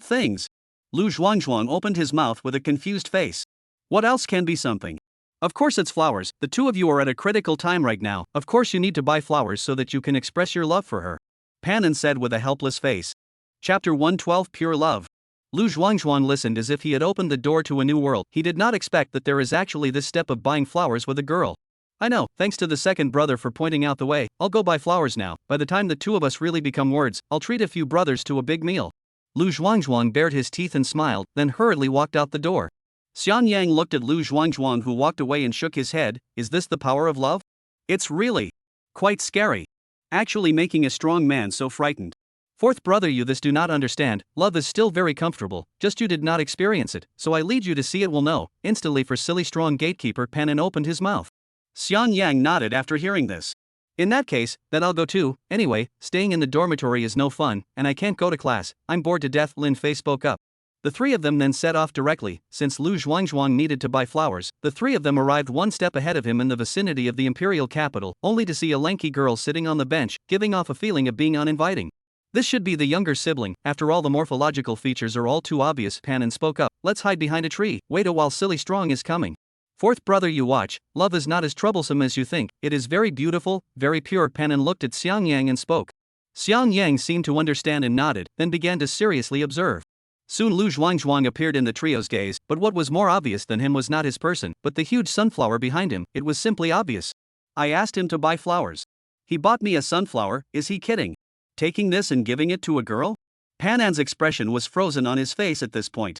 things? Lu Zhuang opened his mouth with a confused face. What else can be something? Of course it's flowers. The 2 of you are at a critical time right now. Of course you need to buy flowers so that you can express your love for her. Pan said with a helpless face. Chapter 112 Pure Love. Lu Zhuang listened as if he had opened the door to a new world. He did not expect that there is actually this step of buying flowers with a girl. I know, thanks to the second brother for pointing out the way. I'll go buy flowers now. By the time the 2 of us really become words, I'll treat a few brothers to a big meal. Lu Zhuang bared his teeth and smiled, then hurriedly walked out the door. Xiang Yang looked at Lu Zhuang, who walked away and shook his head. Is this the power of love? It's really quite scary. Actually making a strong man so frightened. Fourth brother, you this do not understand. Love is still very comfortable, just you did not experience it, so I lead you to see it will know. Instantly for silly strong gatekeeper, Pan opened his mouth. Xiang Yang nodded after hearing this. In that case, then I'll go too. Anyway, staying in the dormitory is no fun, and I can't go to class. I'm bored to death. Lin Fei spoke up. The 3 of them then set off directly. Since Lu Zhuang needed to buy flowers, the 3 of them arrived one step ahead of him in the vicinity of the imperial capital, only to see a lanky girl sitting on the bench, giving off a feeling of being uninviting. This should be the younger sibling. After all, the morphological features are all too obvious. Pan spoke up. Let's hide behind a tree. Wait a while, silly strong is coming. Fourth brother, you watch, love is not as troublesome as you think, it is very beautiful, very pure. Pan An looked at Xiang Yang and spoke. Xiang Yang seemed to understand and nodded, then began to seriously observe. Soon Lu Zhuangzhuang appeared in the trio's gaze, but what was more obvious than him was not his person, but the huge sunflower behind him. It was simply obvious. I asked him to buy flowers. He bought me a sunflower, is he kidding? Taking this and giving it to a girl? Pan An's expression was frozen on his face at this point.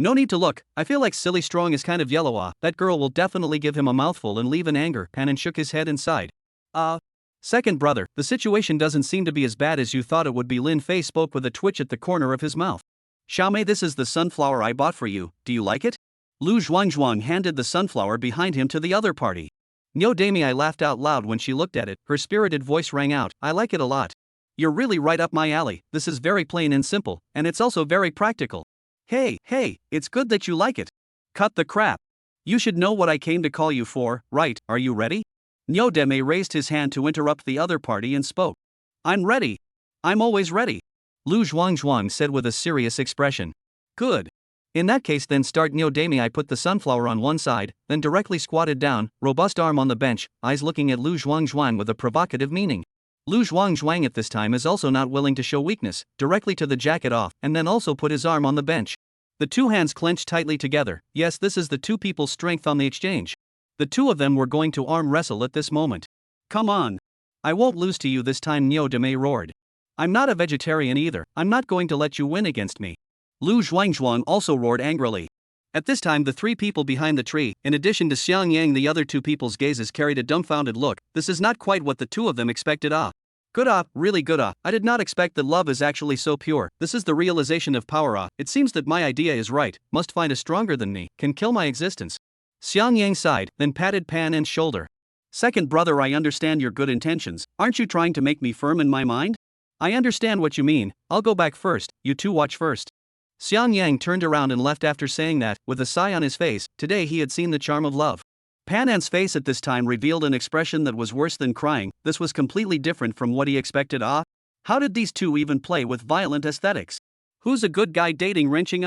No need to look, I feel like silly strong is kind of yellow. That girl will definitely give him a mouthful and leave in anger. Pan An shook his head and sighed. Second brother, the situation doesn't seem to be as bad as you thought it would be. Lin Fei spoke with a twitch at the corner of his mouth. Xiaomei, this is the sunflower I bought for you, do you like it? Lu Zhuangzhuang handed the sunflower behind him to the other party. Niu Demi, I laughed out loud when she looked at it, her spirited voice rang out, I like it a lot. You're really right up my alley, this is very plain and simple, and it's also very practical. Hey, it's good that you like it. Cut the crap. You should know what I came to call you for, right? Are you ready? Niu Demi raised his hand to interrupt the other party and spoke. I'm ready. I'm always ready. Lu Zhuangzhuang said with a serious expression. Good. In that case then start. Niu Demi. I put the sunflower on one side, then directly squatted down, robust arm on the bench, eyes looking at Lu Zhuangzhuang with a provocative meaning. Lu Zhuangzhuang at this time is also not willing to show weakness, directly to the jacket off, and then also put his arm on the bench. The two hands clenched tightly together. Yes, this is the two people's strength on the exchange. The two of them were going to arm wrestle at this moment. Come on. I won't lose to you this time, Niu Demi roared. I'm not a vegetarian either, I'm not going to let you win against me. Lu Zhuangzhuang also roared angrily. At this time the three people behind the tree, in addition to Xiang Yang, the other two people's gazes carried a dumbfounded look. This is not quite what the two of them expected. Good really good. I did not expect that love is actually so pure. This is the realization of power. It seems that my idea is right, must find a stronger than me, can kill my existence. Xiang Yang sighed, then patted Pan An's shoulder. Second brother, I understand your good intentions, aren't you trying to make me firm in my mind? I understand what you mean, I'll go back first, you two watch first. Xiang Yang turned around and left after saying that, with a sigh on his face. Today he had seen the charm of love. Pan An's face at this time revealed an expression that was worse than crying. This was completely different from what he expected. How did these two even play with violent aesthetics? Who's a good guy dating wrenching?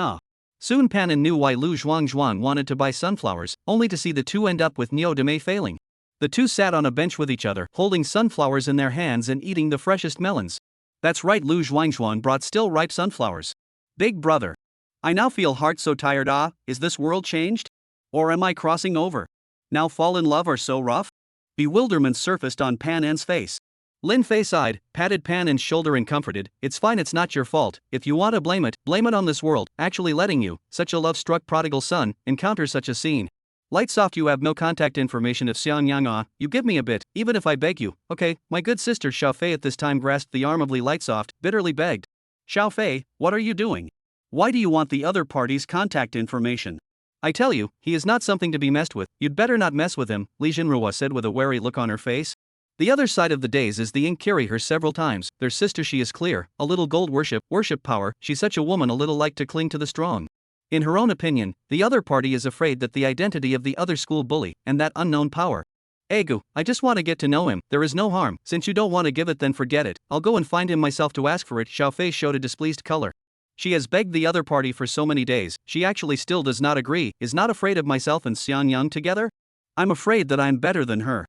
Soon Pan An knew why Lu Zhuangzhuang wanted to buy sunflowers, only to see the two end up with Niu Demi failing. The two sat on a bench with each other, holding sunflowers in their hands and eating the freshest melons. That's right, Lu Zhuangzhuang brought still ripe sunflowers. Big brother. I now feel heart so tired. Is this world changed? Or am I crossing over? Now fall in love are so rough? Bewilderment surfaced on Pan An's face. Lin Fei sighed, patted Pan An's shoulder and comforted, it's fine, it's not your fault. If you want to blame it on this world, actually letting you, such a love-struck prodigal son, encounter such a scene. Lightsoft, you have no contact information of Xiang Yang. You give me a bit, even if I beg you. Okay, my good sister Xiao Fei at this time grasped the arm of Li Lightsoft, bitterly begged. Xiao Fei, what are you doing? Why do you want the other party's contact information? I tell you, he is not something to be messed with, you'd better not mess with him, Li Jinrua said with a wary look on her face. The other side of the days is the ink carry her several times, their sister she is clear, a little gold worship power, she's such a woman a little like to cling to the strong. In her own opinion, the other party is afraid that the identity of the other school bully, and that unknown power. Egu, I just want to get to know him, there is no harm, since you don't want to give it then forget it, I'll go and find him myself to ask for it. Xiao Fei showed a displeased color. She has begged the other party for so many days, she actually still does not agree, is not afraid of myself and Xiang Yang together? I'm afraid that I'm better than her.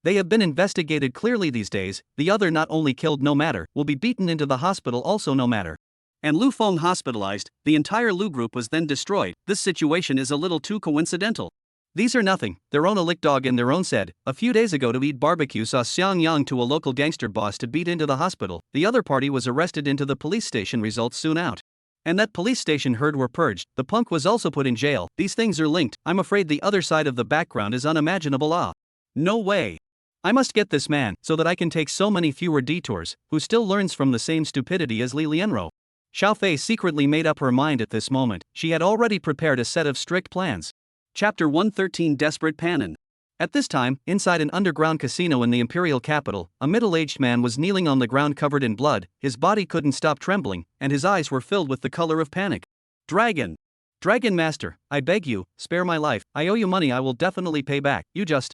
They have been investigated clearly these days, the other not only killed no matter, will be beaten into the hospital also no matter. And Lu Feng hospitalized, the entire Lu group was then destroyed. This situation is a little too coincidental. These are nothing, their own a lick dog in their own said, a few days ago to eat barbecue saw Xiang Yang to a local gangster boss to beat into the hospital, the other party was arrested into the police station, results soon out. And that police station herd were purged, the punk was also put in jail, these things are linked, I'm afraid the other side of the background is unimaginable. No way. I must get this man, so that I can take so many fewer detours, who still learns from the same stupidity as Li Lianro. Xiao Fei secretly made up her mind at this moment, she had already prepared a set of strict plans. Chapter 113 Desperate Pan An. At this time, inside an underground casino in the imperial capital, a middle-aged man was kneeling on the ground covered in blood, his body couldn't stop trembling, and his eyes were filled with the color of panic. Dragon! Dragon Master, I beg you, spare my life, I owe you money, I will definitely pay back, you just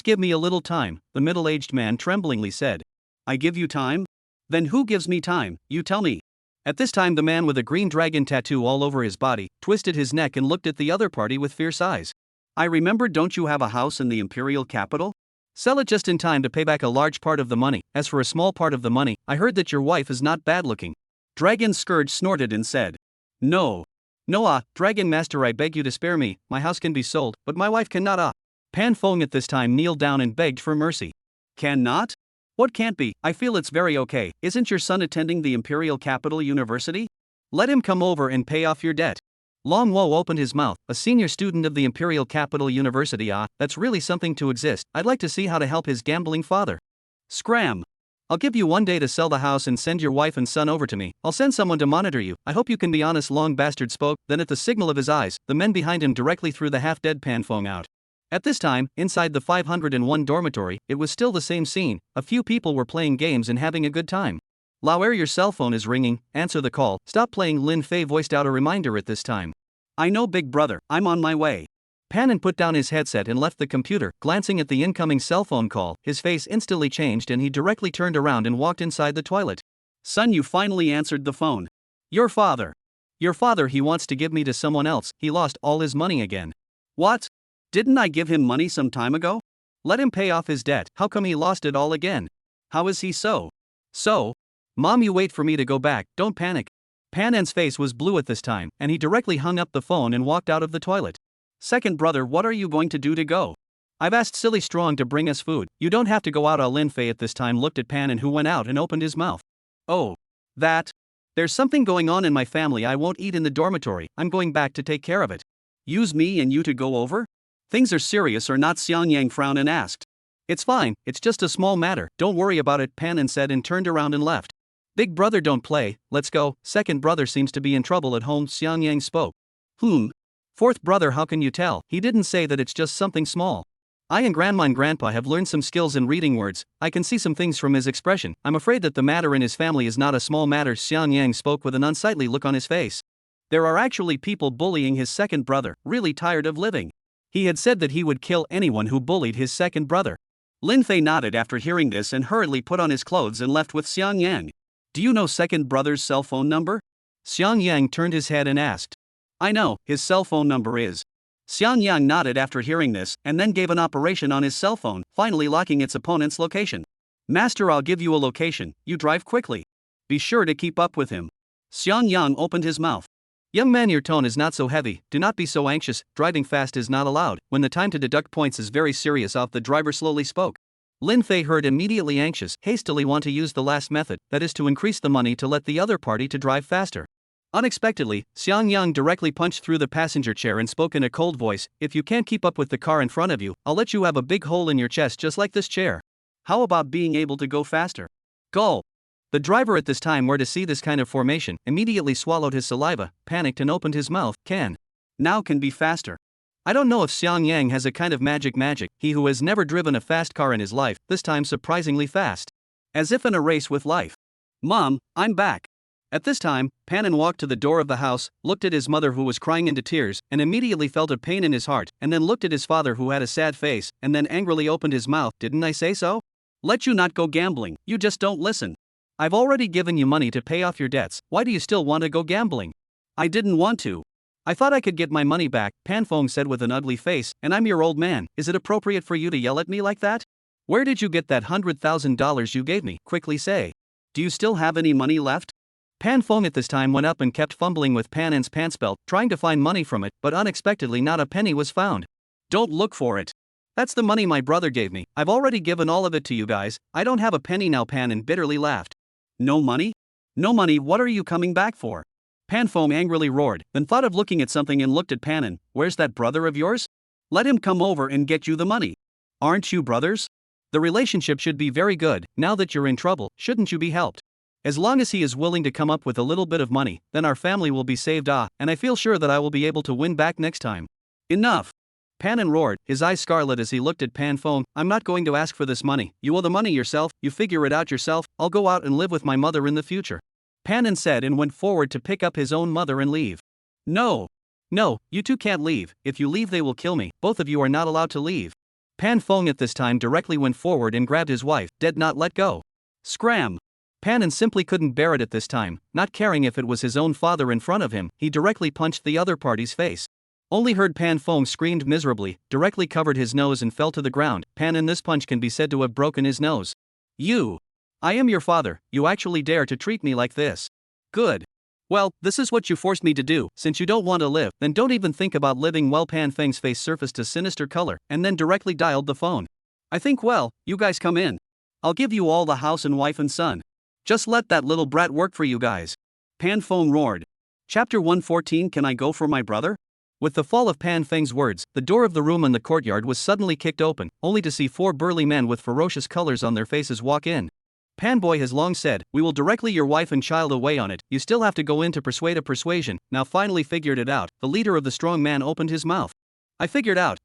give me a little time, the middle-aged man tremblingly said. I give you time? Then who gives me time, you tell me. At this time the man with a green dragon tattoo all over his body, twisted his neck and looked at the other party with fierce eyes. I remember, don't you have a house in the imperial capital? Sell it just in time to pay back a large part of the money. As for a small part of the money, I heard that your wife is not bad looking. Dragon Scourge snorted and said. No. No, Dragon Master, I beg you to spare me. My house can be sold, but my wife cannot. Pan Fong at this time kneeled down and begged for mercy. Cannot? What can't be? I feel it's very okay. Isn't your son attending the Imperial Capital University? Let him come over and pay off your debt. Long Wo opened his mouth. A senior student of the Imperial Capital University, that's really something to exist. I'd like to see how to help his gambling father. Scram. I'll give you 1 day to sell the house and send your wife and son over to me. I'll send someone to monitor you. I hope you can be honest. Long Bastard spoke. Then at the signal of his eyes, the men behind him directly threw the half-dead Pan Fong out. At this time, inside the 501 dormitory, it was still the same scene. A few people were playing games and having a good time. Lauer, your cell phone is ringing. Answer the call. Stop playing. Lin Fei voiced out a reminder at this time. I know, big brother, I'm on my way. Panin put down his headset and left the computer. Glancing at the incoming cell phone call, his face instantly changed and he directly turned around and walked inside the toilet. Son, you finally answered the phone. Your father. Your father, he wants to give me to someone else. He lost all his money again. What? Didn't I give him money some time ago? Let him pay off his debt. How come he lost it all again? How is he so? So? Mom, you wait for me to go back. Don't panic. Panan's face was blue at this time, and he directly hung up the phone and walked out of the toilet. Second brother, what are you going to do to go? I've asked Silly Strong to bring us food. You don't have to go out. Lin Fei at this time looked at Panan, who went out and opened his mouth. Oh. That? There's something going on in my family. I won't eat in the dormitory. I'm going back to take care of it. Use me and you to go over? Things are serious or not? Xiang Yang frowned and asked. It's fine, it's just a small matter. Don't worry about it, Panan said and turned around and left. Big brother, don't play. Let's go. Second brother seems to be in trouble at home. Xiang Yang spoke. Fourth brother, how can you tell? He didn't say that it's just something small. I and Grandma and Grandpa have learned some skills in reading words. I can see some things from his expression. I'm afraid that the matter in his family is not a small matter. Xiang Yang spoke with an unsightly look on his face. There are actually people bullying his second brother, really tired of living. He had said that he would kill anyone who bullied his second brother. Lin Fei nodded after hearing this and hurriedly put on his clothes and left with Xiang Yang. Do you know second brother's cell phone number? Xiang Yang turned his head and asked. I know, his cell phone number is. Xiang Yang nodded after hearing this and then gave an operation on his cell phone, finally locking its opponent's location. Master, I'll give you a location. You drive quickly. Be sure to keep up with him. Xiang Yang opened his mouth. Young man, your tone is not so heavy. Do not be so anxious. Driving fast is not allowed. When the time to deduct points is very serious. The driver slowly spoke. Lin Fei heard immediately anxious, hastily want to use the last method, that is to increase the money to let the other party to drive faster. Unexpectedly, Xiang Yang directly punched through the passenger chair and spoke in a cold voice. If you can't keep up with the car in front of you, I'll let you have a big hole in your chest just like this chair. How about being able to go faster? Go! The driver at this time, where to see this kind of formation, immediately swallowed his saliva, panicked and opened his mouth. Now can be faster. I don't know if Xiang Yang has a kind of magic, he who has never driven a fast car in his life, this time surprisingly fast. As if in a race with life. Mom, I'm back. At this time, Panan walked to the door of the house, looked at his mother who was crying into tears, and immediately felt a pain in his heart, and then looked at his father who had a sad face, and then angrily opened his mouth. Didn't I say so? Let you not go gambling, you just don't listen. I've already given you money to pay off your debts. Why do you still want to go gambling? I didn't want to. I thought I could get my money back, Pan Fong said with an ugly face, and I'm your old man. Is it appropriate for you to yell at me like that? Where did you get that $100,000 you gave me? Quickly say. Do you still have any money left? Pan Fong at this time went up and kept fumbling with Panan's pants belt, trying to find money from it, but unexpectedly not a penny was found. Don't look for it. That's the money my brother gave me. I've already given all of it to you guys. I don't have a penny now. Panan bitterly laughed. No money? No money, what are you coming back for? Pan Fong angrily roared, then thought of looking at something and looked at Panan. Where's that brother of yours? Let him come over and get you the money. Aren't you brothers? The relationship should be very good. Now that you're in trouble, shouldn't you be helped? As long as he is willing to come up with a little bit of money, then our family will be saved. And I feel sure that I will be able to win back next time. Enough! Panan roared, his eyes scarlet as he looked at Pan Fong. I'm not going to ask for this money. You owe the money yourself. You figure it out yourself. I'll go out and live with my mother in the future. Panan said and went forward to pick up his own mother and leave. No, you two can't leave. If you leave they will kill me. Both of you are not allowed to leave. Pan Fong at this time directly went forward and grabbed his wife, did not let go. Scram! Panan simply couldn't bear it at this time, not caring if it was his own father in front of him, he directly punched the other party's face. Only heard Pan Fong screamed miserably, directly covered his nose and fell to the ground. Pan in this punch can be said to have broken his nose. You! I am your father, you actually dare to treat me like this. Good. Well, this is what you forced me to do. Since you don't want to live, then don't even think about living. Well, Pan Feng's face surfaced a sinister color, and then directly dialed the phone. I think, well, you guys come in. I'll give you all the house and wife and son. Just let that little brat work for you guys. Pan Feng roared. Chapter 114. Can I go for my brother? With the fall of Pan Feng's words, the door of the room in the courtyard was suddenly kicked open, only to see 4 burly men with ferocious colors on their faces walk in. Panboy has long said, we will directly your wife and child away on it. You still have to go in to persuade a persuasion. Now finally figured it out. The leader of the strong man opened his mouth. I figured out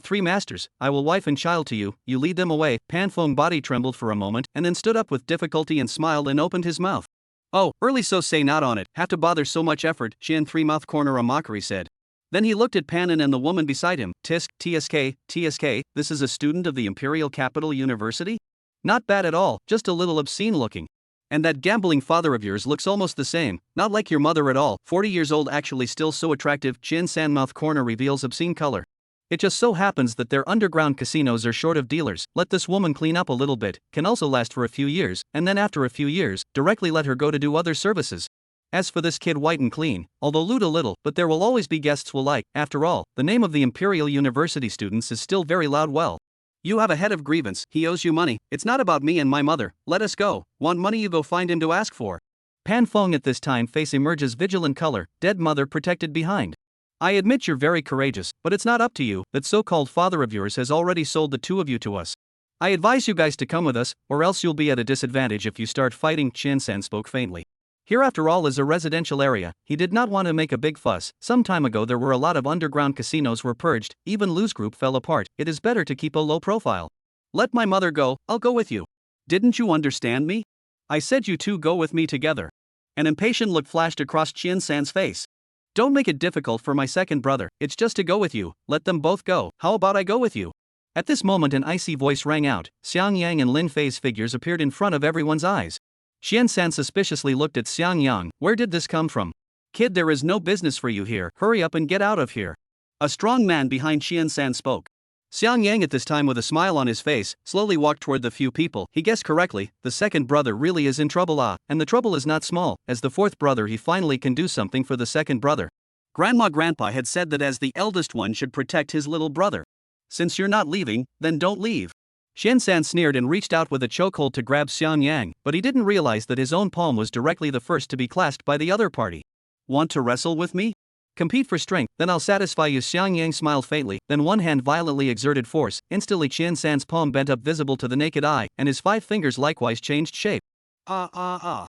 3 masters. I will wife and child to you. You lead them away. Pan Feng body trembled for a moment and then stood up with difficulty and smiled and opened his mouth. Oh, early so say not on it. Have to bother so much effort. Qian 3 mouth corner a mockery said. Then he looked at Panin and the woman beside him. Tisk, TSK, this is a student of the Imperial Capital University? Not bad at all, just a little obscene looking. And that gambling father of yours looks almost the same, not like your mother at all, 40 years old actually still so attractive. Chin Sandmouth corner reveals obscene color. It just so happens that their underground casinos are short of dealers. Let this woman clean up a little bit, can also last for a few years, and then after a few years, directly let her go to do other services. As for this kid white and clean, although lewd a little, but there will always be guests will like. After all, the name of the Imperial University students is still very loud. Well, you have a head of grievance, he owes you money. It's not about me and my mother, let us go. Want money, you go find him to ask for. Pan Feng at this time face emerges vigilant color, dead mother protected behind. I admit you're very courageous, but it's not up to you. That so-called father of yours has already sold the 2 of you to us. I advise you guys to come with us, or else you'll be at a disadvantage if you start fighting. Chin San spoke faintly. Here after all is a residential area. He did not want to make a big fuss. Some time ago there were a lot of underground casinos were purged, even Lou's group fell apart. It is better to keep a low profile. Let my mother go, I'll go with you. Didn't you understand me? I said you 2 go with me together. An impatient look flashed across Chin San's face. Don't make it difficult for my second brother, it's just to go with you. Let them both go. How about I go with you? At this moment an icy voice rang out. Xiang Yang and Lin Fei's figures appeared in front of everyone's eyes. Xian San suspiciously looked at Xiang Yang. Where did this come from? Kid, there is no business for you here. Hurry up and get out of here. A strong man behind Xian San spoke. Xiang Yang at this time with a smile on his face, slowly walked toward the few people. He guessed correctly, the second brother really is in trouble. And the trouble is not small. As the fourth brother he finally can do something for the second brother. Grandpa had said that as the eldest one should protect his little brother. Since you're not leaving, then don't leave. Xian San sneered and reached out with a chokehold to grab Xiang Yang, but he didn't realize that his own palm was directly the first to be clasped by the other party. Want to wrestle with me? Compete for strength, then I'll satisfy you. Xiang Yang smiled faintly, then one hand violently exerted force. Instantly Qian San's palm bent up visible to the naked eye, and his 5 fingers likewise changed shape. Qian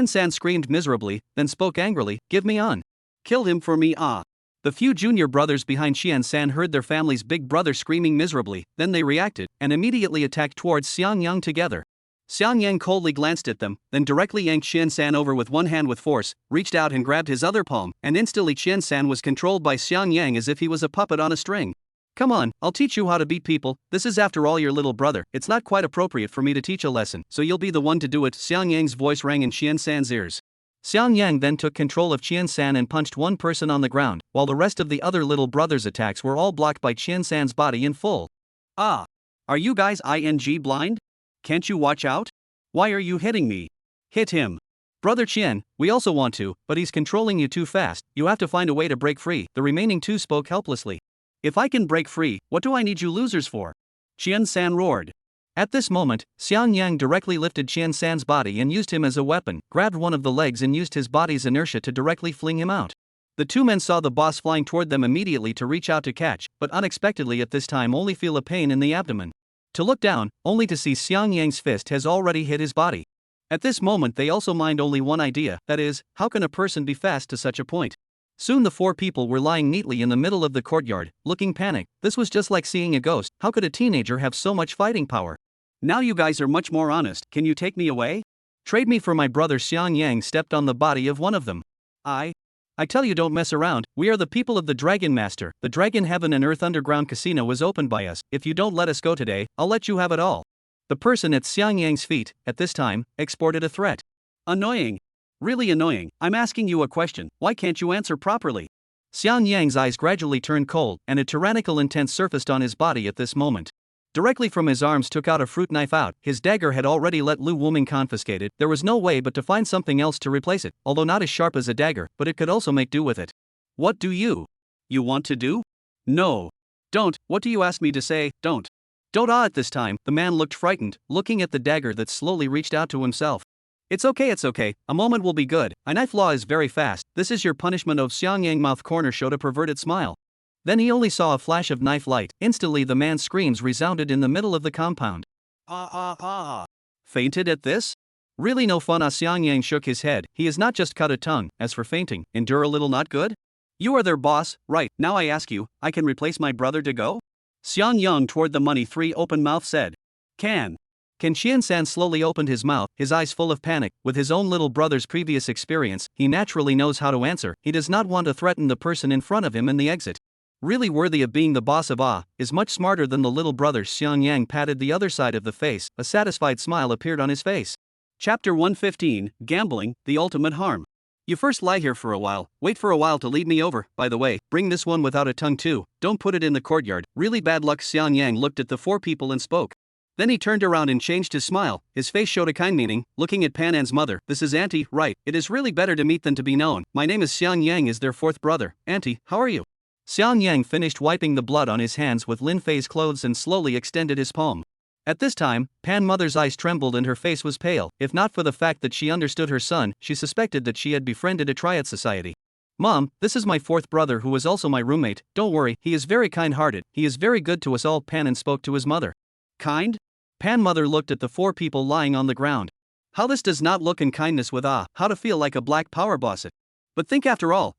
San screamed miserably, then spoke angrily, give me on. Kill him for me. The few junior brothers behind Qian San heard their family's big brother screaming miserably, then they reacted, and immediately attacked towards Xiang Yang together. Xiang Yang coldly glanced at them, then directly yanked Qian San over with one hand with force, reached out and grabbed his other palm, and instantly Qian San was controlled by Xiang Yang as if he was a puppet on a string. Come on, I'll teach you how to beat people. This is after all your little brother. It's not quite appropriate for me to teach a lesson, so you'll be the one to do it. Xiang Yang's voice rang in Qian San's ears. Xiang Yang then took control of Qian San and punched one person on the ground, while the rest of the other little brother's attacks were all blocked by Qian San's body in full. Are you guys blind? Can't you watch out? Why are you hitting me? Hit him. Brother Qian, we also want to, but he's controlling you too fast. You have to find a way to break free. The remaining 2 spoke helplessly. If I can break free, what do I need you losers for? Qian San roared. At this moment, Xiang Yang directly lifted Qian San's body and used him as a weapon, grabbed one of the legs and used his body's inertia to directly fling him out. The 2 men saw the boss flying toward them immediately to reach out to catch, but unexpectedly at this time only feel a pain in the abdomen. To look down, only to see Xiang Yang's fist has already hit his body. At this moment they also mind only one idea, that is, how can a person be fast to such a point? Soon the 4 people were lying neatly in the middle of the courtyard, looking panicked. This was just like seeing a ghost. How could a teenager have so much fighting power? Now you guys are much more honest. Can you take me away? Trade me for my brother. Xiang Yang stepped on the body of one of them. I tell you, don't mess around. We are the people of the Dragon Master. The Dragon Heaven and Earth Underground Casino was opened by us. If you don't let us go today, I'll let you have it all. The person at Xiang Yang's feet, at this time, exported a threat. Annoying. Really annoying. I'm asking you a question. Why can't you answer properly? Xiang Yang's eyes gradually turned cold, and a tyrannical intent surfaced on his body at this moment. Directly from his arms took out a fruit knife out. His dagger had already let Lu Wuming confiscate it. There was no way but to find something else to replace it, although not as sharp as a dagger, but it could also make do with it. What do you? You want to do? No. Don't. What do you ask me to say? Don't. Don't. At this time, the man looked frightened, looking at the dagger that slowly reached out to himself. It's okay, a moment will be good. A knife law is very fast. This is your punishment. Of Xiang Yang mouth corner showed a perverted smile. Then he only saw a flash of knife light. Instantly the man's screams resounded in the middle of the compound. Fainted at this? Really no fun. Xiang Yang shook his head. He has not just cut a tongue. As for fainting, endure a little. Not good? You are their boss, right? Now I ask you, I can replace my brother to go? Xiang Yang toward the money three open mouth said. Can Qian-san slowly opened his mouth, his eyes full of panic. With his own little brother's previous experience, he naturally knows how to answer. He does not want to threaten the person in front of him in the exit. Really worthy of being the boss of is much smarter than the little brother. Xiang Yang patted the other side of the face. A satisfied smile appeared on his face. Chapter 115, Gambling, the Ultimate Harm. You first lie here for a while, wait for a while to lead me over. By the way, bring this one without a tongue too, don't put it in the courtyard. Really bad luck. Xiang Yang looked at the four people and spoke. Then he turned around and changed his smile. His face showed a kind meaning, looking at Pan An's mother. This is Auntie, right? It is really better to meet than to be known. My name is Xiang Yang, is their fourth brother. Auntie, how are you? Xiang Yang finished wiping the blood on his hands with Lin Fei's clothes and slowly extended his palm. At this time, Pan Mother's eyes trembled and her face was pale. If not for the fact that she understood her son, she suspected that she had befriended a triad society. Mom, this is my fourth brother who is also my roommate. Don't worry, he is very kind-hearted. He is very good to us all. Pan An spoke to his mother. Kind? Pan Mother looked at the four people lying on the ground. How this does not look in kindness with how to feel like a black power boss it. But think after all,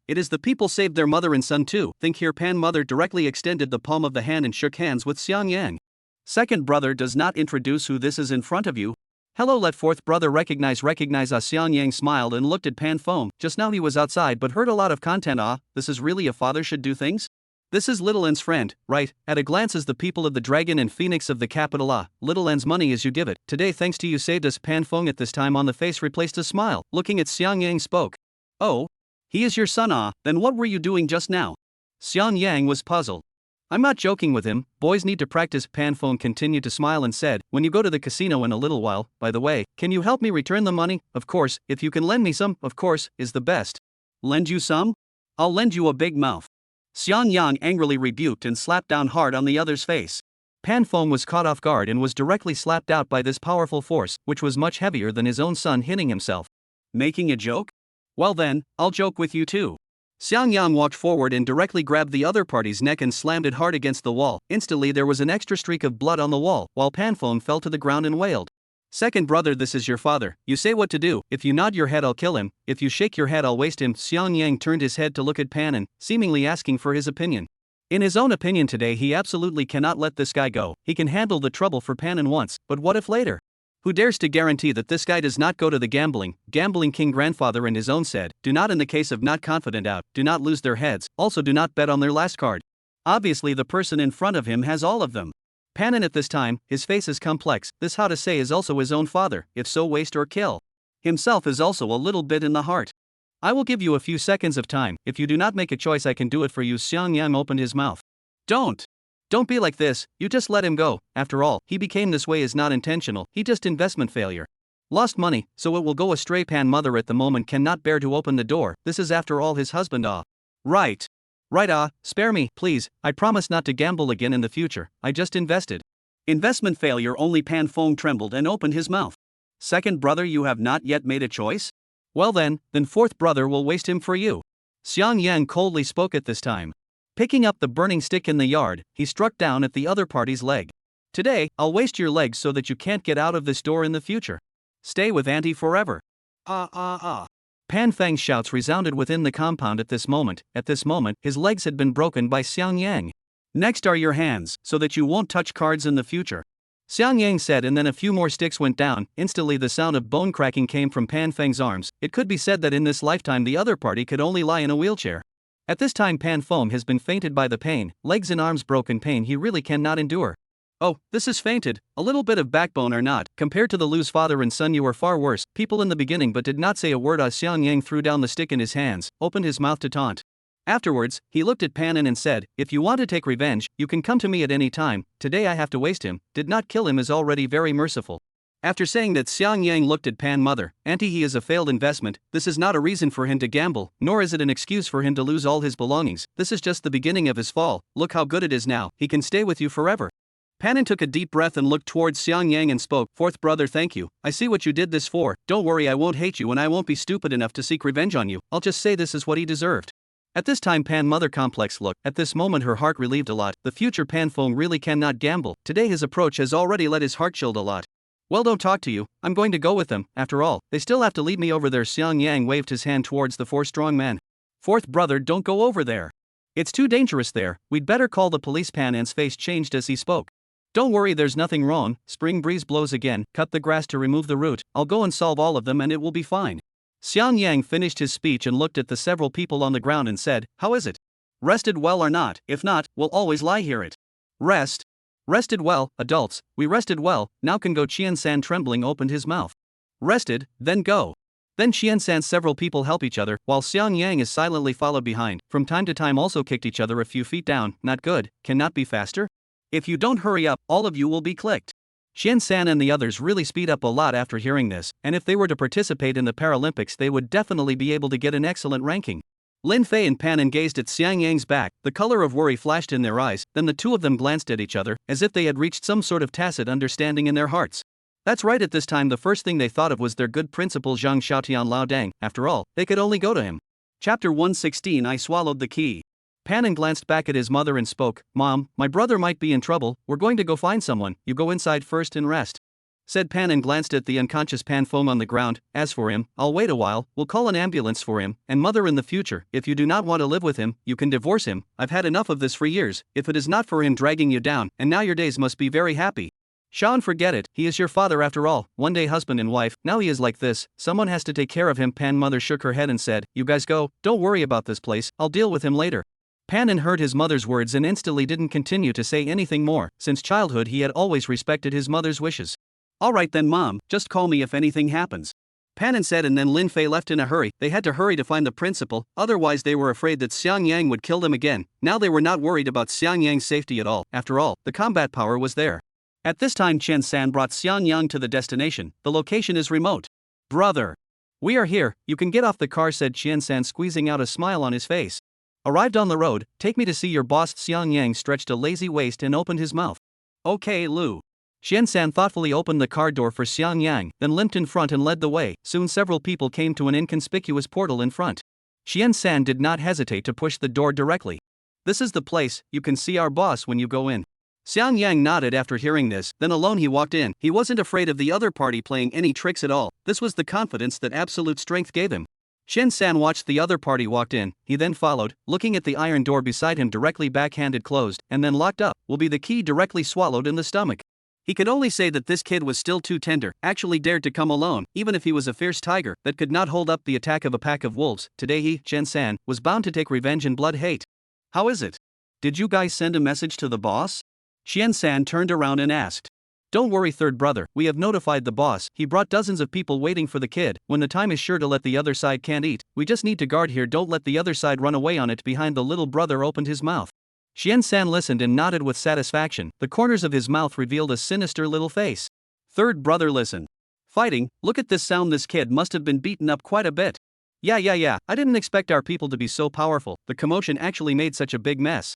it is the people saved their mother and son too. Think here. Pan Mother directly extended the palm of the hand and shook hands with Xiang Yang. Second brother does not introduce who this is in front of you. Hello, let fourth brother recognize Xiang Yang smiled and looked at Pan Foam. Just now he was outside but heard a lot of content. This is really a father should do things? This is Little N's friend, right? At a glance as the people of the Dragon and Phoenix of the capital Little N's money as you give it. Today thanks to you saved us. Pan Fong at this time on the face replaced a smile. Looking at Xiang Yang spoke. Oh? He is your son then what were you doing just now? Xiang Yang was puzzled. I'm not joking with him, boys need to practice. Pan Fong continued to smile and said, when you go to the casino in a little while, by the way, can you help me return the money? Of course, if you can lend me some, of course, is the best. Lend you some? I'll lend you a big mouth. Xiang Yang angrily rebuked and slapped down hard on the other's face. Pan Fong was caught off guard and was directly slapped out by this powerful force, which was much heavier than his own son hitting himself. Making a joke? Well then, I'll joke with you too. Xiang Yang walked forward and directly grabbed the other party's neck and slammed it hard against the wall. Instantly there was an extra streak of blood on the wall, while Pan Fong fell to the ground and wailed. Second brother, this is your father. You say what to do. If you nod your head I'll kill him. If you shake your head I'll waste him. Xiang Yang turned his head to look at Pan An, seemingly asking for his opinion. In his own opinion today he absolutely cannot let this guy go. He can handle the trouble for Pan An once, but what if later? Who dares to guarantee that this guy does not go to the gambling king grandfather and his own said, do not in the case of not confident do not lose their heads, also do not bet on their last card. Obviously the person in front of him has all of them. Pan An at this time, his face is complex, this how to say is also his own father, if so waste or kill. Himself is also a little bit in the heart. I will give you a few seconds of time, if you do not make a choice I can do it for you. Xiang Yang opened his mouth. Don't be like this, you just let him go. After all, he became this way is not intentional, he just investment failure. Lost money, so it will go astray. Pan Mother at the moment cannot bear to open the door, this is after all his husband. Right, spare me, please, I promise not to gamble again in the future, I just invested. Investment failure only. Pan Fong trembled and opened his mouth. Second brother, you have not yet made a choice? Well then fourth brother will waste him for you. Xiang Yang coldly spoke at this time. Picking up the burning stick in the yard, he struck down at the other party's leg. Today, I'll waste your legs so that you can't get out of this door in the future. Stay with Auntie forever. Pan Fang's shouts resounded within the compound at this moment. At this moment, his legs had been broken by Xiang Yang. Next are your hands, so that you won't touch cards in the future. Xiang Yang said, and then a few more sticks went down. Instantly the sound of bone cracking came from Pan Fang's arms. It could be said that in this lifetime the other party could only lie in a wheelchair. At this time Pan Foam has been fainted by the pain, legs and arms broken, pain he really cannot endure. Oh, this is fainted, a little bit of backbone or not, compared to the Lu's father and son you are far worse, people in the beginning but did not say a word. Xiang Yang threw down the stick in his hands, opened his mouth to taunt. Afterwards, he looked at Pan and said, "If you want to take revenge, you can come to me at any time. Today I have to waste him. Did not kill him is already very merciful." After saying that, Xiang Yang looked at Pan mother. "Auntie, he is a failed investment. This is not a reason for him to gamble, nor is it an excuse for him to lose all his belongings. This is just the beginning of his fall. Look how good it is now. He can stay with you forever." Panin took a deep breath and looked towards Xiang Yang and spoke, "Fourth brother, thank you. I see what you did this for. Don't worry, I won't hate you and I won't be stupid enough to seek revenge on you. I'll just say this is what he deserved." At this time, Pan mother complex looked. At this moment her heart relieved a lot. The future Pan Feng really cannot gamble. Today his approach has already let his heart chilled a lot. "Well, don't talk to you. I'm going to go with them. After all, they still have to lead me over there." Xiang Yang waved his hand towards the four strong men. "Fourth brother, don't go over there. It's too dangerous there. We'd better call the police." Pan An's face changed as he spoke. "Don't worry, there's nothing wrong. Spring breeze blows again. Cut the grass to remove the root. I'll go and solve all of them and it will be fine." Xiang Yang finished his speech and looked at the several people on the ground and said, "How is it? Rested well or not? If not, we'll always lie here it. Rest. Rested well, adults, we rested well, now can go." Qian San trembling opened his mouth. "Rested, then go." Then Qian San's several people help each other, while Xiang Yang is silently followed behind, from time to time also kicked each other a few feet down. "Not good, cannot be faster? If you don't hurry up, all of you will be clicked." Qian San and the others really speed up a lot after hearing this, and if they were to participate in the Paralympics they would definitely be able to get an excellent ranking. Lin Fei and Pan gazed at Xiang Yang's back, the color of worry flashed in their eyes, then the two of them glanced at each other, as if they had reached some sort of tacit understanding in their hearts. That's right, at this time the first thing they thought of was their good principal Zhang Xiaotian Lao Dang. After all, they could only go to him. Chapter 116. I swallowed the key. Pan glanced back at his mother and spoke, "Mom, my brother might be in trouble, we're going to go find someone, you go inside first and rest," said Pan and glanced at the unconscious Pan Feng on the ground. "As for him, I'll wait a while, we'll call an ambulance for him, and mother, in the future, if you do not want to live with him, you can divorce him. I've had enough of this for years, if it is not for him dragging you down, and now your days must be very happy. Sean, forget it, he is your father after all, one day husband and wife, now he is like this, someone has to take care of him." Pan mother shook her head and said, "You guys go, don't worry about this place, I'll deal with him later." Pan heard his mother's words and instantly didn't continue to say anything more. Since childhood he had always respected his mother's wishes. "All right then, Mom, just call me if anything happens," Pan said, and then Lin Fei left in a hurry. They had to hurry to find the principal, otherwise they were afraid that Xiang Yang would kill them again. Now they were not worried about Xiang Yang's safety at all. After all, the combat power was there. At this time Chen San brought Xiang Yang to the destination. The location is remote. "Brother, we are here, you can get off the car," said Chen San, squeezing out a smile on his face. "Arrived on the road, take me to see your boss." Xiang Yang stretched a lazy waist and opened his mouth. "Okay, Lu." Xian San thoughtfully opened the car door for Xiang Yang, then limped in front and led the way. Soon several people came to an inconspicuous portal in front. Xian San did not hesitate to push the door directly. "This is the place, you can see our boss when you go in." Xiang Yang nodded after hearing this, then alone he walked in. He wasn't afraid of the other party playing any tricks at all. This was the confidence that absolute strength gave him. Shen San watched the other party walked in, he then followed, looking at the iron door beside him directly backhanded closed, and then locked up, will be the key directly swallowed in the stomach. He could only say that this kid was still too tender, actually dared to come alone, even if he was a fierce tiger that could not hold up the attack of a pack of wolves. Today he, Shen San, was bound to take revenge and blood hate. "How is it? Did you guys send a message to the boss?" Xian San turned around and asked. "Don't worry, third brother, we have notified the boss, he brought dozens of people waiting for the kid, when the time is sure to let the other side can't eat, we just need to guard here, don't let the other side run away on it." Behind the little brother opened his mouth. Xian San listened and nodded with satisfaction, the corners of his mouth revealed a sinister little face. "Third brother, listen. Fighting, look at this sound, this kid must have been beaten up quite a bit. Yeah, I didn't expect our people to be so powerful, the commotion actually made such a big mess.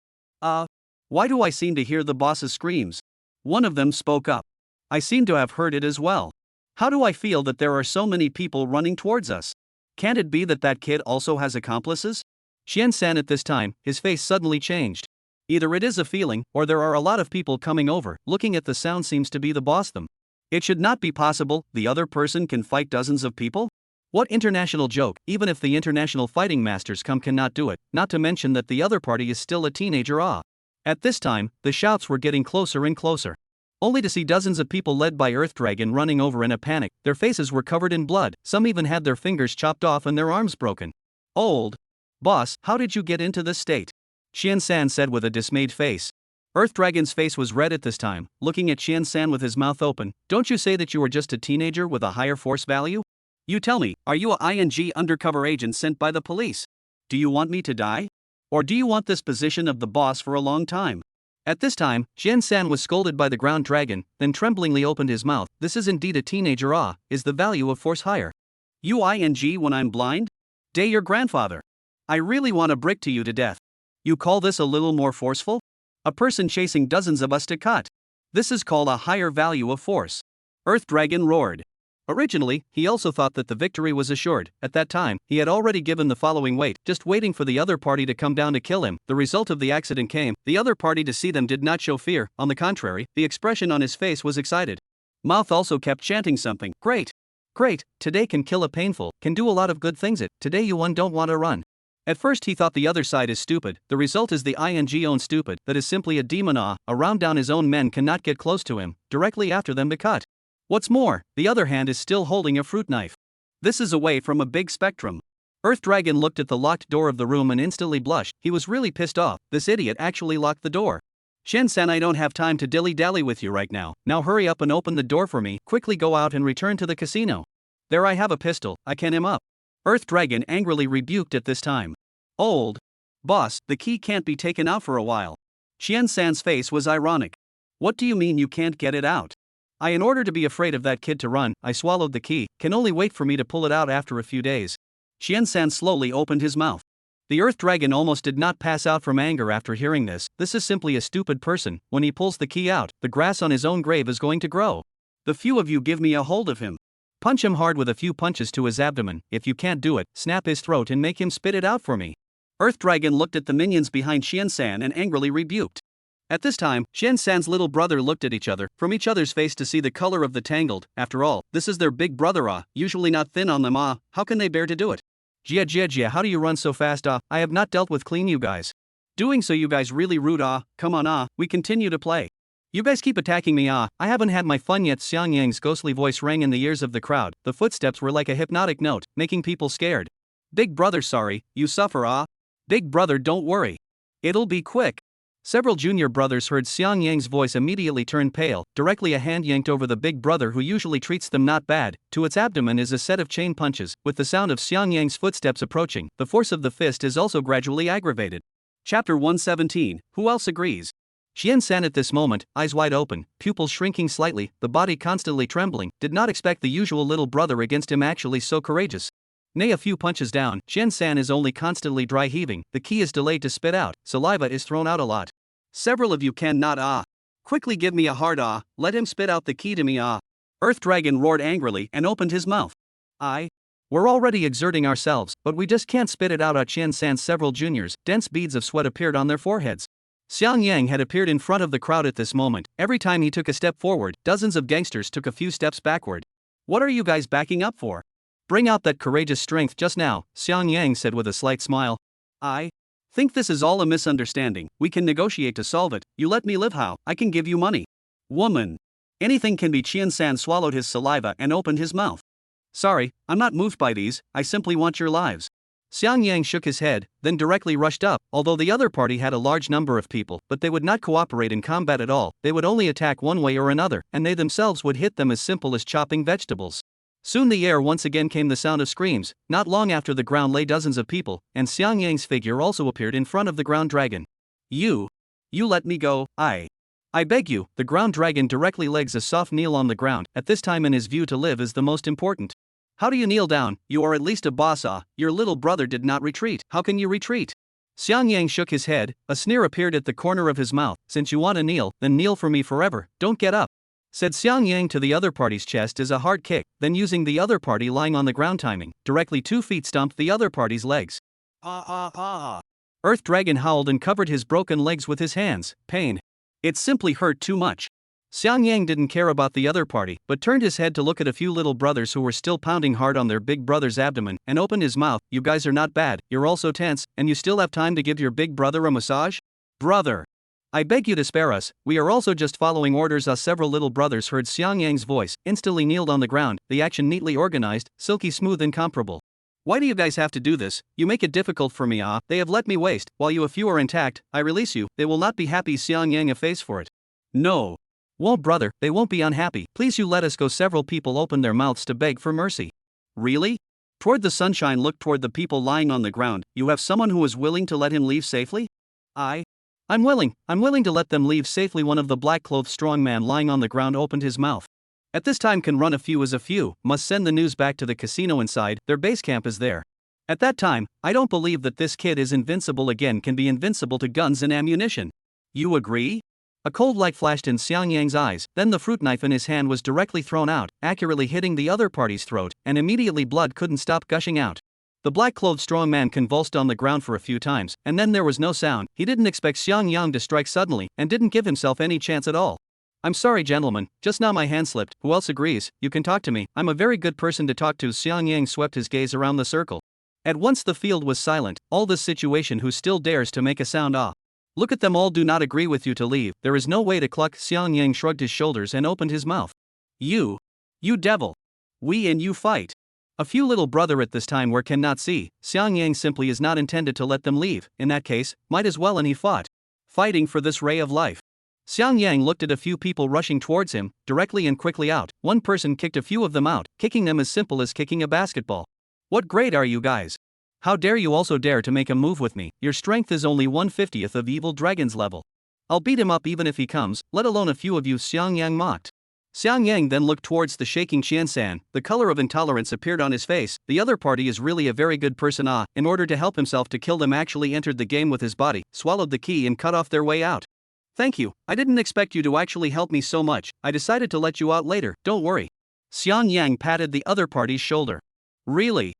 Why do I seem to hear the boss's screams?" One of them spoke up. "I seem to have heard it as well. How do I feel that there are so many people running towards us? Can't it be that that kid also has accomplices?" Xian San at this time, his face suddenly changed. Either it is a feeling, or there are a lot of people coming over, looking at the sound seems to be the boss them. It should not be possible, the other person can fight dozens of people? What international joke, even if the international fighting masters come cannot do it, not to mention that the other party is still a teenager. At this time, the shouts were getting closer and closer. Only to see dozens of people led by Earth Dragon running over in a panic, their faces were covered in blood, some even had their fingers chopped off and their arms broken. "Old boss, how did you get into this state?" Xian San said with a dismayed face. Earth Dragon's face was red at this time, looking at Xian San with his mouth open. "Don't you say that you are just a teenager with a higher force value? You tell me, are you a undercover agent sent by the police? Do you want me to die? Or do you want this position of the boss for a long time? At this time, Jian-san was scolded by the ground dragon, then tremblingly opened his mouth. This is indeed a teenager. Is the value of force higher? UING when I'm blind? Day your grandfather. I really want to brick to you to death. You call this a little more forceful? A person chasing dozens of us to cut. This is called a higher value of force. Earth Dragon roared. Originally, he also thought that the victory was assured. At that time, he had already given the following weight, just waiting for the other party to come down to kill him. The result of the accident came. The other party to see them did not show fear. On the contrary, the expression on his face was excited. Mouth also kept chanting something. Great! Great! Today can kill a painful, can do a lot of good things. Today you one don't want to run. At first he thought the other side is stupid. The result is the ing own stupid. That is simply a demon. Around down his own men cannot get close to him. Directly after them to cut. What's more, the other hand is still holding a fruit knife. This is away from a big spectrum. Earth Dragon looked at the locked door of the room and instantly blushed. He was really pissed off. This idiot actually locked the door. Shen-san, I don't have time to dilly-dally with you right now. Now hurry up and open the door for me. Quickly go out and return to the casino. There, I have a pistol. I can him up. Earth Dragon angrily rebuked at this time. Old boss, the key can't be taken out for a while. Shen-san's face was ironic. What do you mean you can't get it out? In order to be afraid of that kid to run, I swallowed the key. Can only wait for me to pull it out after a few days. Shen-san slowly opened his mouth. The Earth Dragon almost did not pass out from anger after hearing this. This is simply a stupid person. When he pulls the key out, the grass on his own grave is going to grow. The few of you give me a hold of him. Punch him hard with a few punches to his abdomen. If you can't do it, snap his throat and make him spit it out for me. Earth Dragon looked at the minions behind Shen-san and angrily rebuked. At this time, Shen-san's little brother looked at each other, from each other's face to see the color of the tangled. After all, this is their big brother. Usually not thin on them. How can they bear to do it? Jia, how do you run so fast? I have not dealt with clean you guys. Doing so you guys really rude. Come on. We continue to play. You guys keep attacking me. I haven't had my fun yet. Xiang Yang's ghostly voice rang in the ears of the crowd. The footsteps were like a hypnotic note, making people scared. Big brother, sorry, you suffer. Big brother, don't worry. It'll be quick. Several junior brothers heard Xiang Yang's voice immediately turn pale. Directly a hand yanked over the big brother who usually treats them not bad. To its abdomen is a set of chain punches. With the sound of Xiang Yang's footsteps approaching, the force of the fist is also gradually aggravated. Chapter 117, Who else agrees? Xian-san at this moment, eyes wide open, pupils shrinking slightly, the body constantly trembling, did not expect the usual little brother against him actually so courageous. Nay, a few punches down, Xian-san is only constantly dry heaving, the key is delayed to spit out, saliva is thrown out a lot. Several of you cannot quickly give me a hard let him spit out the key to me Earth Dragon roared angrily and opened his mouth. We're already exerting ourselves, but we just can't spit it out. Xian-san's several juniors, dense beads of sweat appeared on their foreheads. Xiang Yang had appeared in front of the crowd at this moment. Every time he took a step forward, dozens of gangsters took a few steps backward. What are you guys backing up for? Bring out that courageous strength just now, Xiang Yang said with a slight smile. I think this is all a misunderstanding. We can negotiate to solve it. You let me live. How? I can give you money. Woman. Anything can be. Qian-san swallowed his saliva and opened his mouth. Sorry, I'm not moved by these, I simply want your lives. Xiang Yang shook his head, then directly rushed up. Although the other party had a large number of people, but they would not cooperate in combat at all. They would only attack one way or another, and they themselves would hit them as simple as chopping vegetables. Soon the air once again came the sound of screams. Not long after the ground lay dozens of people, and Xiang Yang's figure also appeared in front of the ground dragon. You let me go, I beg you. The ground dragon directly legs a soft kneel on the ground. At this time in his view to live is the most important. How do you kneel down? You are at least a boss. Your little brother did not retreat. How can you retreat? Xiang Yang shook his head, a sneer appeared at the corner of his mouth. Since you want to kneel, then kneel for me forever, don't get up. Said Xiang Yang to the other party's chest is a hard kick, then using the other party lying on the ground timing, directly 2 feet stomped the other party's legs. Earth Dragon howled and covered his broken legs with his hands. Pain. It simply hurt too much. Xiang Yang didn't care about the other party, but turned his head to look at a few little brothers who were still pounding hard on their big brother's abdomen, and opened his mouth. You guys are not bad, you're all so tense, and you still have time to give your big brother a massage? Brother. I beg you to spare us, we are also just following orders. Several little brothers heard Xiang Yang's voice, instantly kneeled on the ground, the action neatly organized, silky smooth incomparable. Why do you guys have to do this? You make it difficult for me. They have let me waste, while you a few are intact, I release you, they will not be happy. Xiang Yang a face for it. No. Well brother, they won't be unhappy, please you let us go. Several people opened their mouths to beg for mercy. Really? Toward the sunshine looked toward the people lying on the ground. You have someone who is willing to let him leave safely? I'm willing to let them leave safely. One of the black-clothed strong man lying on the ground opened his mouth. At this time can run a few as a few, must send the news back to the casino inside, their base camp is there. At that time, I don't believe that this kid is invincible again, can be invincible to guns and ammunition. You agree? A cold light flashed in Xiang Yang's eyes, then the fruit knife in his hand was directly thrown out, accurately hitting the other party's throat, and immediately blood couldn't stop gushing out. The black-clothed strong man convulsed on the ground for a few times, and then there was no sound. He didn't expect Xiang Yang to strike suddenly, and didn't give himself any chance at all. I'm sorry gentlemen, just now my hand slipped. Who else agrees? You can talk to me, I'm a very good person to talk to. Xiang Yang swept his gaze around the circle. At once the field was silent. All this situation, who still dares to make a sound? Look at them all, do not agree with you to leave. There is no way to cluck. Xiang Yang shrugged his shoulders and opened his mouth. You devil. We and you fight. A few little brother at this time where cannot see. Xiang Yang simply is not intended to let them leave. In that case, might as well, and he fought. Fighting for this ray of life. Xiang Yang looked at a few people rushing towards him, directly and quickly out. One person kicked a few of them out, kicking them as simple as kicking a basketball. What grade are you guys? How dare you also dare to make a move with me? Your strength is only 1/50th of Evil Dragon's level. I'll beat him up even if he comes, let alone a few of you, Xiang Yang mocked. Xiang Yang then looked towards the shaking Qiansan. The color of intolerance appeared on his face. The other party is really a very good person. In order to help himself to kill them, actually entered the game with his body, swallowed the key and cut off their way out. Thank you, I didn't expect you to actually help me so much. I decided to let you out later, don't worry. Xiang Yang patted the other party's shoulder. Really?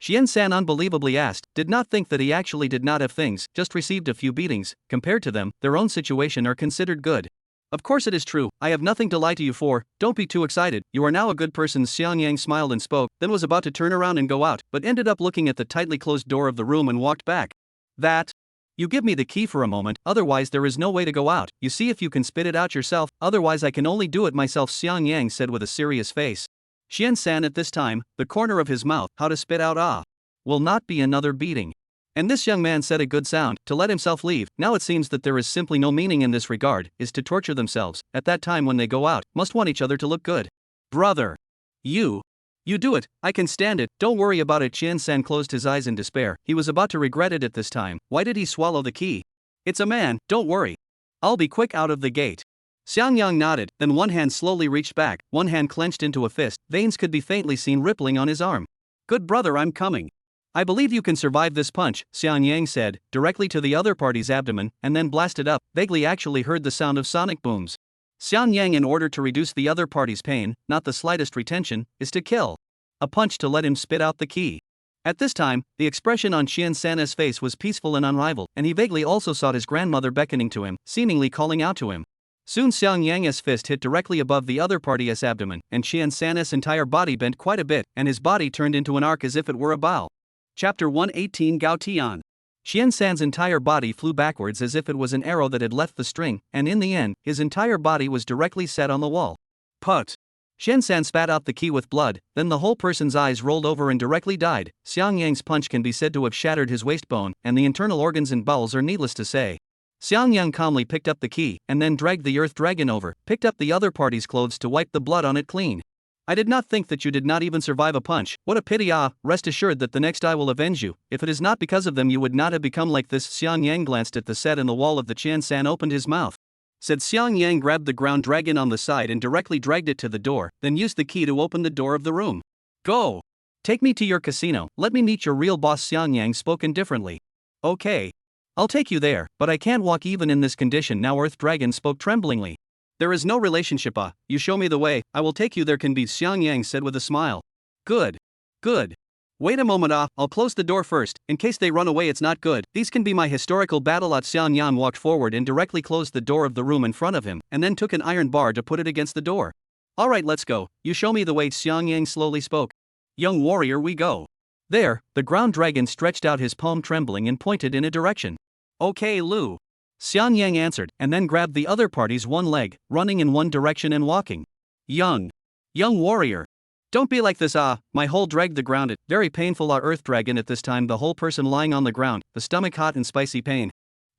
Qiansan unbelievably asked, did not think that he actually did not have things, just received a few beatings. Compared to them, their own situation are considered good. Of course it is true, I have nothing to lie to you for, don't be too excited, you are now a good person. Xiang Yang smiled and spoke, then was about to turn around and go out, but ended up looking at the tightly closed door of the room and walked back. You give me the key for a moment, otherwise there is no way to go out. You see if you can spit it out yourself, otherwise I can only do it myself, Xiang Yang said with a serious face. Qiansan at this time, the corner of his mouth, how to spit out will not be another beating. And this young man said a good sound, to let himself leave. Now it seems that there is simply no meaning in this regard, is to torture themselves, at that time when they go out, must want each other to look good. Brother. You do it, I can stand it, don't worry about it. Qiansan closed his eyes in despair, he was about to regret it at this time. Why did he swallow the key? It's a man, don't worry. I'll be quick out of the gate. Xiang Yang nodded, then one hand slowly reached back, one hand clenched into a fist, veins could be faintly seen rippling on his arm. Good brother, I'm coming. I believe you can survive this punch, Xiang Yang said, directly to the other party's abdomen, and then blasted up, vaguely actually heard the sound of sonic booms. Xiang Yang, in order to reduce the other party's pain, not the slightest retention, is to kill. A punch to let him spit out the key. At this time, the expression on Qiansan's face was peaceful and unrivaled, and he vaguely also saw his grandmother beckoning to him, seemingly calling out to him. Soon Xiang Yang's fist hit directly above the other party's abdomen, and Qiansan's entire body bent quite a bit, and his body turned into an arc as if it were a bow. Chapter 118 Gao Tian. Qiansan's entire body flew backwards as if it was an arrow that had left the string, and in the end, his entire body was directly set on the wall. Put. Qiansan spat out the key with blood, then the whole person's eyes rolled over and directly died. Xiang Yang's punch can be said to have shattered his waist bone, and the internal organs and bowels are needless to say. Xiang Yang calmly picked up the key, and then dragged the earth dragon over, picked up the other party's clothes to wipe the blood on it clean. I did not think that you did not even survive a punch, what a pity. Rest assured that the next I will avenge you, if it is not because of them you would not have become like this. Xiang Yang glanced at the set in the wall of the Qiansan, opened his mouth. Said Xiang Yang grabbed the ground dragon on the side and directly dragged it to the door, then used the key to open the door of the room. Go! Take me to your casino, let me meet your real boss. Xiang Yang spoke indifferently. Okay. I'll take you there, but I can't walk even in this condition now. Earth Dragon spoke tremblingly. There is no relationship. You show me the way, I will take you there. Can be, Xiang Yang said with a smile. Good. Wait a moment. I'll close the door first, in case they run away. It's not good. These can be my historical battle. Xiang Yang walked forward and directly closed the door of the room in front of him, and then took an iron bar to put it against the door. Alright, let's go, you show me the way. Xiang Yang slowly spoke. Young warrior, we go. There, the ground dragon stretched out his palm trembling and pointed in a direction. Okay, Lu. Xiang Yang answered, and then grabbed the other party's one leg, running in one direction and walking. Young warrior. Don't be like this. My whole dragged the ground. It very painful. Earth dragon at this time, the whole person lying on the ground, the stomach hot and spicy pain.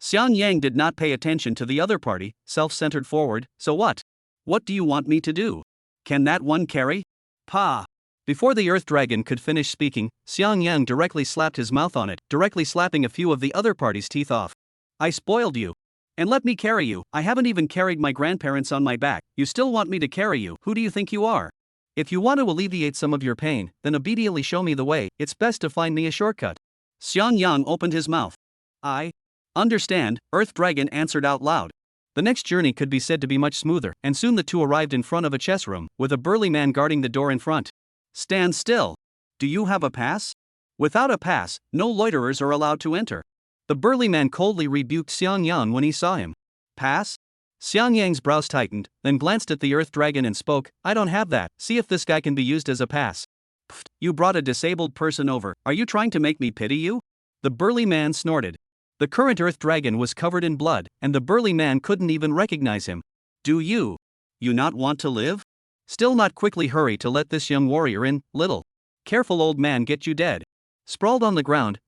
Xiang Yang did not pay attention to the other party, self-centered forward. So what? What do you want me to do? Can that one carry? Pa. Before the Earth Dragon could finish speaking, Xiang Yang directly slapped his mouth on it, directly slapping a few of the other party's teeth off. I spoiled you. And let me carry you. I haven't even carried my grandparents on my back. You still want me to carry you? Who do you think you are? If you want to alleviate some of your pain, then obediently show me the way. It's best to find me a shortcut. Xiang Yang opened his mouth. I understand, Earth Dragon answered out loud. The next journey could be said to be much smoother, and soon the two arrived in front of a chess room, with a burly man guarding the door in front. Stand still. Do you have a pass? Without a pass, no loiterers are allowed to enter. The burly man coldly rebuked Xiang Yang when he saw him. Pass? Xiang Yang's brows tightened, then glanced at the Earth Dragon and spoke, I don't have that, see if this guy can be used as a pass. Pfft, you brought a disabled person over, are you trying to make me pity you? The burly man snorted. The current Earth Dragon was covered in blood, and the burly man couldn't even recognize him. Do you not want to live? Still not quickly hurry to let this young warrior in, little. Careful old man get you dead. Sprawled on the ground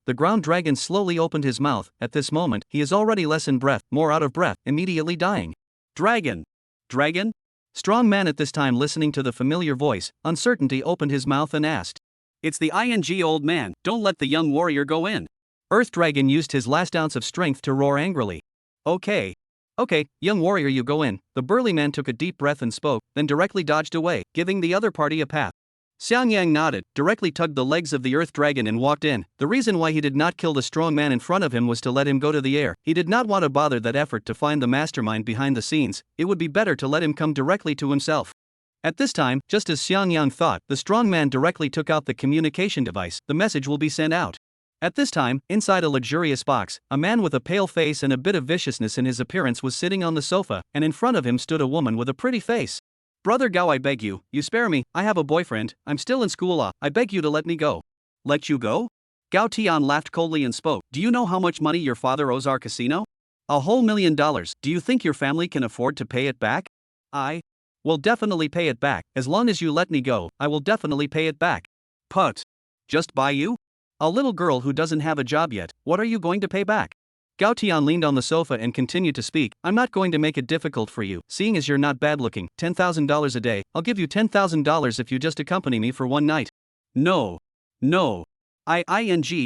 dragon slowly opened his mouth. At this moment, he is already less in breath, more out of breath, immediately dying. Dragon? Dragon? Strong man at this time listening to the familiar voice, uncertainty opened his mouth and asked. It's the old man, don't let the young warrior go in. Earth Dragon used his last ounce of strength to roar angrily. Okay, young warrior you go in. The burly man took a deep breath and spoke, then directly dodged away, giving the other party a path. Xiang Yang nodded, directly tugged the legs of the Earth Dragon and walked in. The reason why he did not kill the strong man in front of him was to let him go to the air. He did not want to bother that effort to find the mastermind behind the scenes. It would be better to let him come directly to himself. At this time, just as Xiang Yang thought, the strong man directly took out the communication device. The message will be sent out. At this time, inside a luxurious box, a man with a pale face and a bit of viciousness in his appearance was sitting on the sofa, and in front of him stood a woman with a pretty face. Brother Gao, I beg you spare me, I have a boyfriend, I'm still in school, I beg you to let me go. Let you go? Gao Tian laughed coldly and spoke, do you know how much money your father owes our casino? $1 whole million, do you think your family can afford to pay it back? I will definitely pay it back, as long as you let me go, I will definitely pay it back. Put. Just by you? A little girl who doesn't have a job yet, what are you going to pay back? Gao Tian leaned on the sofa and continued to speak, I'm not going to make it difficult for you, seeing as you're not bad looking, $10,000 a day, I'll give you $10,000 if you just accompany me for one night. No. I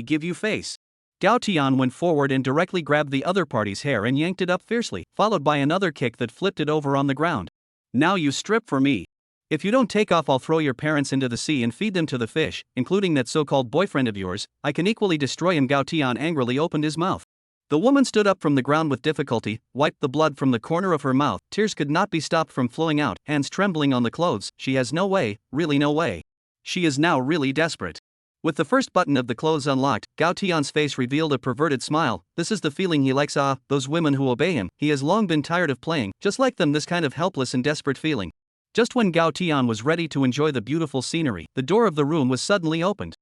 give you face. Gao Tian went forward and directly grabbed the other party's hair and yanked it up fiercely, followed by another kick that flipped it over on the ground. Now you strip for me. If you don't take off, I'll throw your parents into the sea and feed them to the fish, including that so-called boyfriend of yours. I can equally destroy him. Gao Tian angrily opened his mouth. The woman stood up from the ground with difficulty, wiped the blood from the corner of her mouth, tears could not be stopped from flowing out, hands trembling on the clothes. She has no way, really no way. She is now really desperate. With the first button of the clothes unlocked, Gao Tian's face revealed a perverted smile. This is the feeling he likes, those women who obey him. He has long been tired of playing, just like them, this kind of helpless and desperate feeling. Just when Gao Tian was ready to enjoy the beautiful scenery, the door of the room was suddenly opened.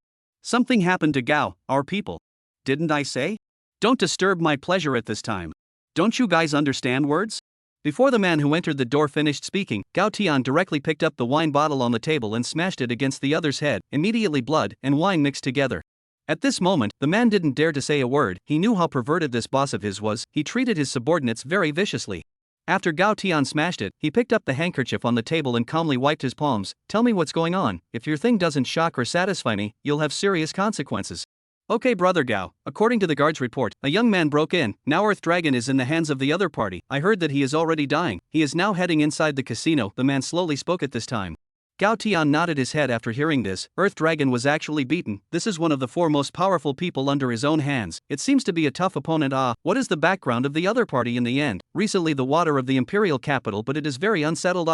Something happened to Gao, our people. Didn't I say? Don't disturb my pleasure at this time. Don't you guys understand words? Before the man who entered the door finished speaking, Gao Tian directly picked up the wine bottle on the table and smashed it against the other's head. Immediately blood and wine mixed together. At this moment, the man didn't dare to say a word. He knew how perverted this boss of his was. He treated his subordinates very viciously. After Gao Tian smashed it, he picked up the handkerchief on the table and calmly wiped his palms. Tell me what's going on. If your thing doesn't shock or satisfy me, you'll have serious consequences. Okay, brother Gao, according to the guard's report, a young man broke in. Now Earth Dragon is in the hands of the other party. I heard that he is already dying. He is now heading inside the casino. The man slowly spoke at this time. Gao Tian nodded his head after hearing this. Earth Dragon was actually beaten. This is one of the 4 most powerful people under his own hands. It seems to be a tough opponent. What is the background of the other party in the end? Recently the water of the imperial capital, but it is very unsettled.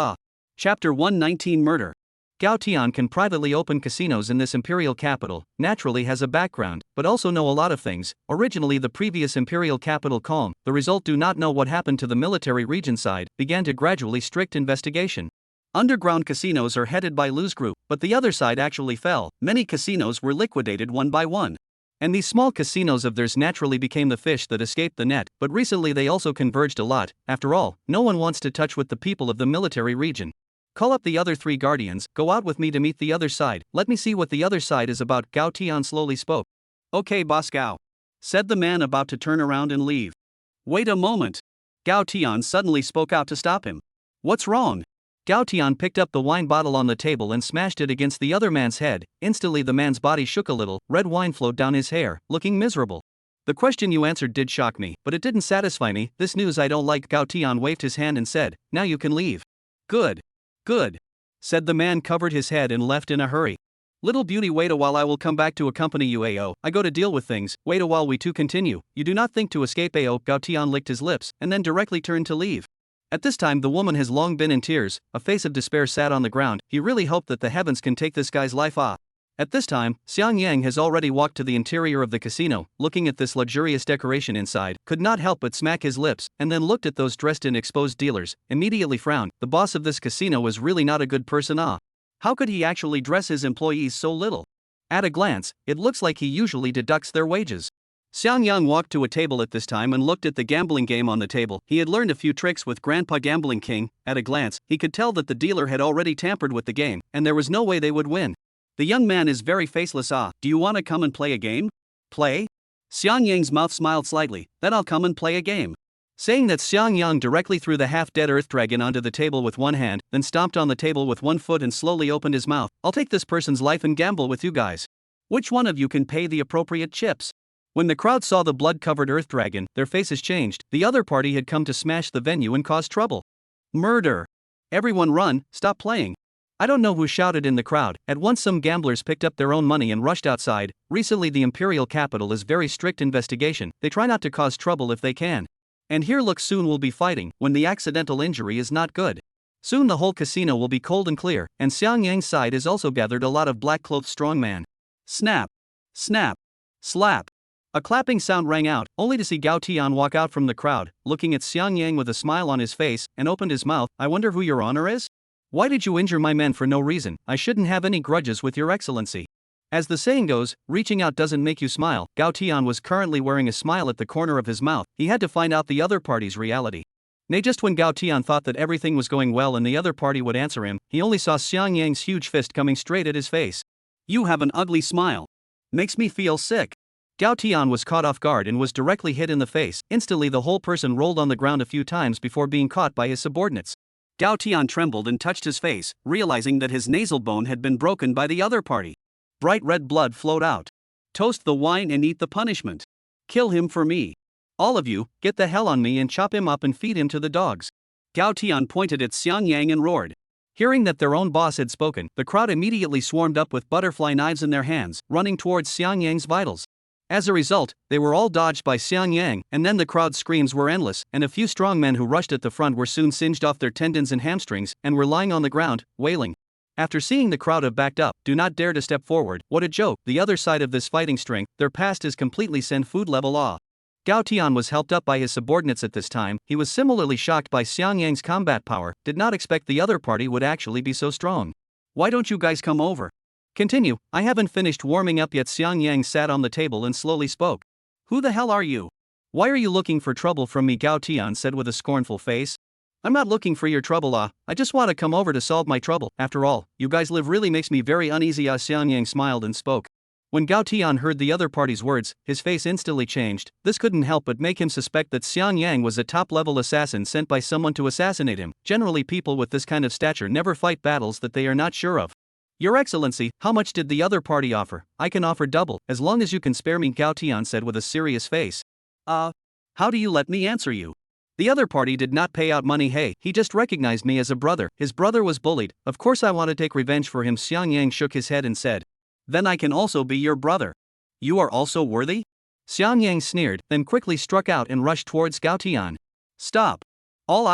Chapter 119 Murder. Gao Tian can privately open casinos in this imperial capital, naturally has a background, but also know a lot of things. Originally the previous imperial capital calm, the result do not know what happened to the military region side, began to gradually strict investigation. Underground casinos are headed by Lu's group, but the other side actually fell. Many casinos were liquidated one by one. And these small casinos of theirs naturally became the fish that escaped the net, but recently they also converged a lot. After all, no one wants to touch with the people of the military region. Call up the other 3 guardians, go out with me to meet the other side, let me see what the other side is about. Gao Tian slowly spoke. Okay, boss Gao, said the man about to turn around and leave. Wait a moment. Gao Tian suddenly spoke out to stop him. What's wrong? Gao Tian picked up the wine bottle on the table and smashed it against the other man's head. Instantly the man's body shook a little, red wine flowed down his hair, looking miserable. The question you answered did shock me, but it didn't satisfy me. This news I don't like. Gao Tian waved his hand and said, now you can leave. Good. Good. Said the man, covered his head and left in a hurry. Little beauty, wait a while, I will come back to accompany you. Ao, I go to deal with things, wait a while, we two continue. You do not think to escape. Ao. Gao Tian licked his lips, and then directly turned to leave. At this time the woman has long been in tears, a face of despair sat on the ground. He really hoped that the heavens can take this guy's life. At this time, Xiang Yang has already walked to the interior of the casino, looking at this luxurious decoration inside, could not help but smack his lips, and then looked at those dressed in exposed dealers, immediately frowned. The boss of this casino was really not a good person. How could he actually dress his employees so little? At a glance, it looks like he usually deducts their wages. Xiang Yang walked to a table at this time and looked at the gambling game on the table. He had learned a few tricks with Grandpa Gambling King. At a glance, he could tell that the dealer had already tampered with the game, and there was no way they would win. The young man is very faceless. Do you want to come and play a game? Play? Xiang Yang's mouth smiled slightly. Then I'll come and play a game. Saying that, Xiang Yang directly threw the half-dead earth dragon onto the table with one hand, then stomped on the table with one foot and slowly opened his mouth. I'll take this person's life and gamble with you guys. Which one of you can pay the appropriate chips? When the crowd saw the blood-covered earth dragon, their faces changed. The other party had come to smash the venue and cause trouble. Murder! Everyone run, stop playing. I don't know who shouted in the crowd. At once some gamblers picked up their own money and rushed outside. Recently the imperial capital is very strict investigation. They try not to cause trouble if they can. And here look, soon we'll be fighting, when the accidental injury is not good. Soon the whole casino will be cold and clear, and Xiang Yang's side is also gathered a lot of black-clothed strongman. Snap! Snap! Slap! A clapping sound rang out, only to see Gao Tian walk out from the crowd, looking at Xiang Yang with a smile on his face, and opened his mouth. I wonder who your honor is? Why did you injure my men for no reason? I shouldn't have any grudges with your excellency. As the saying goes, reaching out doesn't make you smile. Gao Tian was currently wearing a smile at the corner of his mouth. He had to find out the other party's reality. Nay, just when Gao Tian thought that everything was going well and the other party would answer him, he only saw Xiang Yang's huge fist coming straight at his face. You have an ugly smile. Makes me feel sick. Gao Tian was caught off guard and was directly hit in the face. Instantly the whole person rolled on the ground a few times before being caught by his subordinates. Gao Tian trembled and touched his face, realizing that his nasal bone had been broken by the other party. Bright red blood flowed out. Toast the wine and eat the punishment. Kill him for me. All of you, get the hell on me and chop him up and feed him to the dogs. Gao Tian pointed at Xiang Yang and roared. Hearing that their own boss had spoken, the crowd immediately swarmed up with butterfly knives in their hands, running towards Xiang Yang's vitals. As a result, they were all dodged by Xiang Yang, and then the crowd's screams were endless, and a few strong men who rushed at the front were soon singed off their tendons and hamstrings, and were lying on the ground, wailing. After seeing the crowd have backed up, do not dare to step forward. What a joke. The other side of this fighting strength, their past is completely send food level awe. Gao Tian was helped up by his subordinates at this time. He was similarly shocked by Xiang Yang's combat power, did not expect the other party would actually be so strong. Why don't you guys come over? Continue, I haven't finished warming up yet. Xiang Yang sat on the table and slowly spoke. Who the hell are you? Why are you looking for trouble from me? Gao Tian said with a scornful face. I'm not looking for your trouble. I just want to come over to solve my trouble. After all, you guys live really makes me very uneasy. Xiang Yang smiled and spoke. When Gao Tian heard the other party's words, his face instantly changed. This couldn't help but make him suspect that Xiang Yang was a top-level assassin sent by someone to assassinate him. Generally, people with this kind of stature never fight battles that they are not sure of. Your Excellency, how much did the other party offer? I can offer double, as long as you can spare me, Gao Tian said with a serious face. How do you let me answer you? The other party did not pay out money. Hey, he just recognized me as a brother. His brother was bullied. Of course I want to take revenge for him. Xiang Yang shook his head and said. Then I can also be your brother. You are also worthy? Xiang Yang sneered, then quickly struck out and rushed towards Gao Tian. Stop. All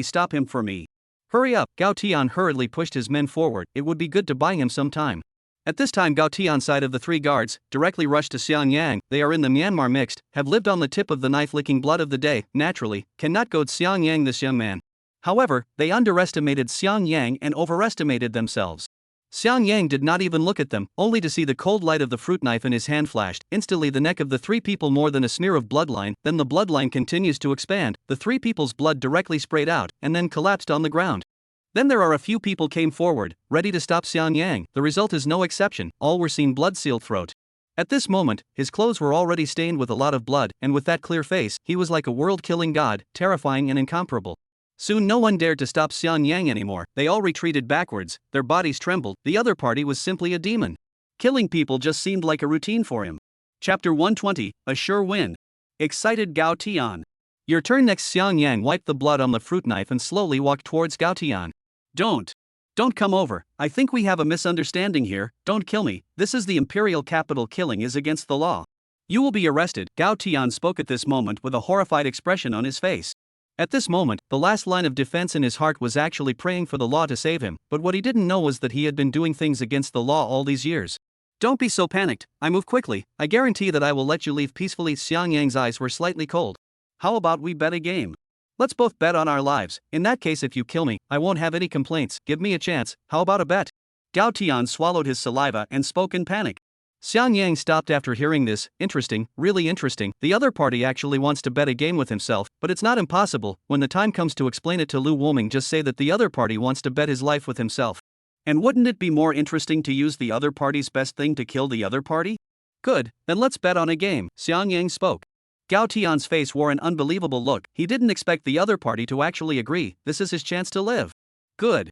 stop him for me. Hurry up. Gao Tian hurriedly pushed his men forward. It would be good to buy him some time. At this time Gao Tian's side of the three guards directly rushed to Xiang Yang. They are in the Myanmar mixed, have lived on the tip of the knife licking blood of the day, naturally, cannot goad Xiang Yang this young man. However, they underestimated Xiang Yang and overestimated themselves. Xiang Yang did not even look at them, only to see the cold light of the fruit knife in his hand flashed. Instantly the neck of the three people more than a smear of bloodline, then the bloodline continues to expand, the three people's blood directly sprayed out, and then collapsed on the ground. Then there are a few people came forward, ready to stop Xiang Yang. The result is no exception, all were seen blood-sealed throat. At this moment, his clothes were already stained with a lot of blood, and with that clear face, he was like a world-killing god, terrifying and incomparable. Soon no one dared to stop Xiang Yang anymore, they all retreated backwards, their bodies trembled, the other party was simply a demon. Killing people just seemed like a routine for him. Chapter 120, A Sure Win. Excited Gao Tian. Your turn next. Xiang Yang wiped the blood on the fruit knife and slowly walked towards Gao Tian. Don't come over, I think we have a misunderstanding here, don't kill me, this is the imperial capital, killing is against the law. You will be arrested. Gao Tian spoke at this moment with a horrified expression on his face. At this moment, the last line of defense in his heart was actually praying for the law to save him, but what he didn't know was that he had been doing things against the law all these years. Don't be so panicked, I move quickly, I guarantee that I will let you leave peacefully. Xiang Yang's eyes were slightly cold. How about we bet a game? Let's both bet on our lives. In that case, if you kill me, I won't have any complaints. Give me a chance. How about a bet? Gao Tian swallowed his saliva and spoke in panic. Xiang Yang stopped after hearing this. Interesting, really interesting. The other party actually wants to bet a game with himself, but it's not impossible. When the time comes to explain it to Lu Woming, just say that the other party wants to bet his life with himself. And wouldn't it be more interesting to use the other party's best thing to kill the other party? Good, then let's bet on a game. Xiang Yang spoke. Gao Tian's face wore an unbelievable look. He didn't expect the other party to actually agree. This is his chance to live. Good.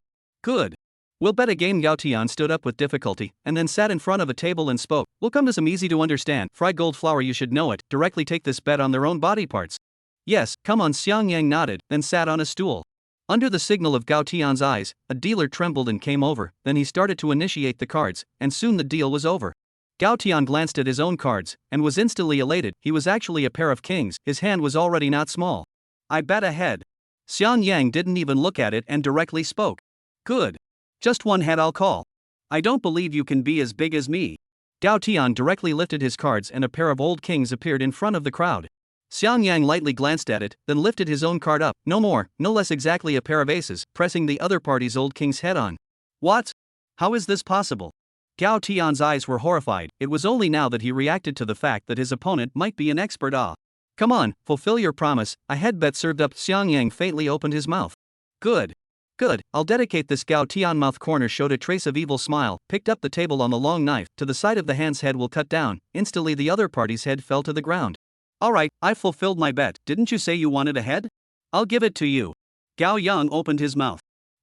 We'll bet a game. Gao Tian stood up with difficulty, and then sat in front of a table and spoke. We'll come to some easy to understand. Fried gold flour, you should know it. Directly take this bet on their own body parts. Yes, come on. Xiang Yang nodded, then sat on a stool. Under the signal of Gao Tian's eyes, a dealer trembled and came over, then he started to initiate the cards, and soon the deal was over. Gao Tian glanced at his own cards, and was instantly elated. He was actually a pair of kings, his hand was already not small. I bet ahead. Xiang Yang didn't even look at it and directly spoke. Good. Just one head I'll call. I don't believe you can be as big as me. Gao Tian directly lifted his cards and a pair of old kings appeared in front of the crowd. Xiang Yang lightly glanced at it, then lifted his own card up. No more, no less, exactly a pair of aces, pressing the other party's old king's head on. What? How is this possible? Gao Tian's eyes were horrified. It was only now that he reacted to the fact that his opponent might be an expert. Come on, fulfill your promise. A head bet served up. Xiang Yang faintly opened his mouth. Good. I'll dedicate this. Gao Tian mouth corner showed a trace of evil smile, picked up the table on the long knife, to the side of the hand's head will cut down. Instantly the other party's head fell to the ground. Alright, I've fulfilled my bet. Didn't you say you wanted a head? I'll give it to you. Gao Yang opened his mouth.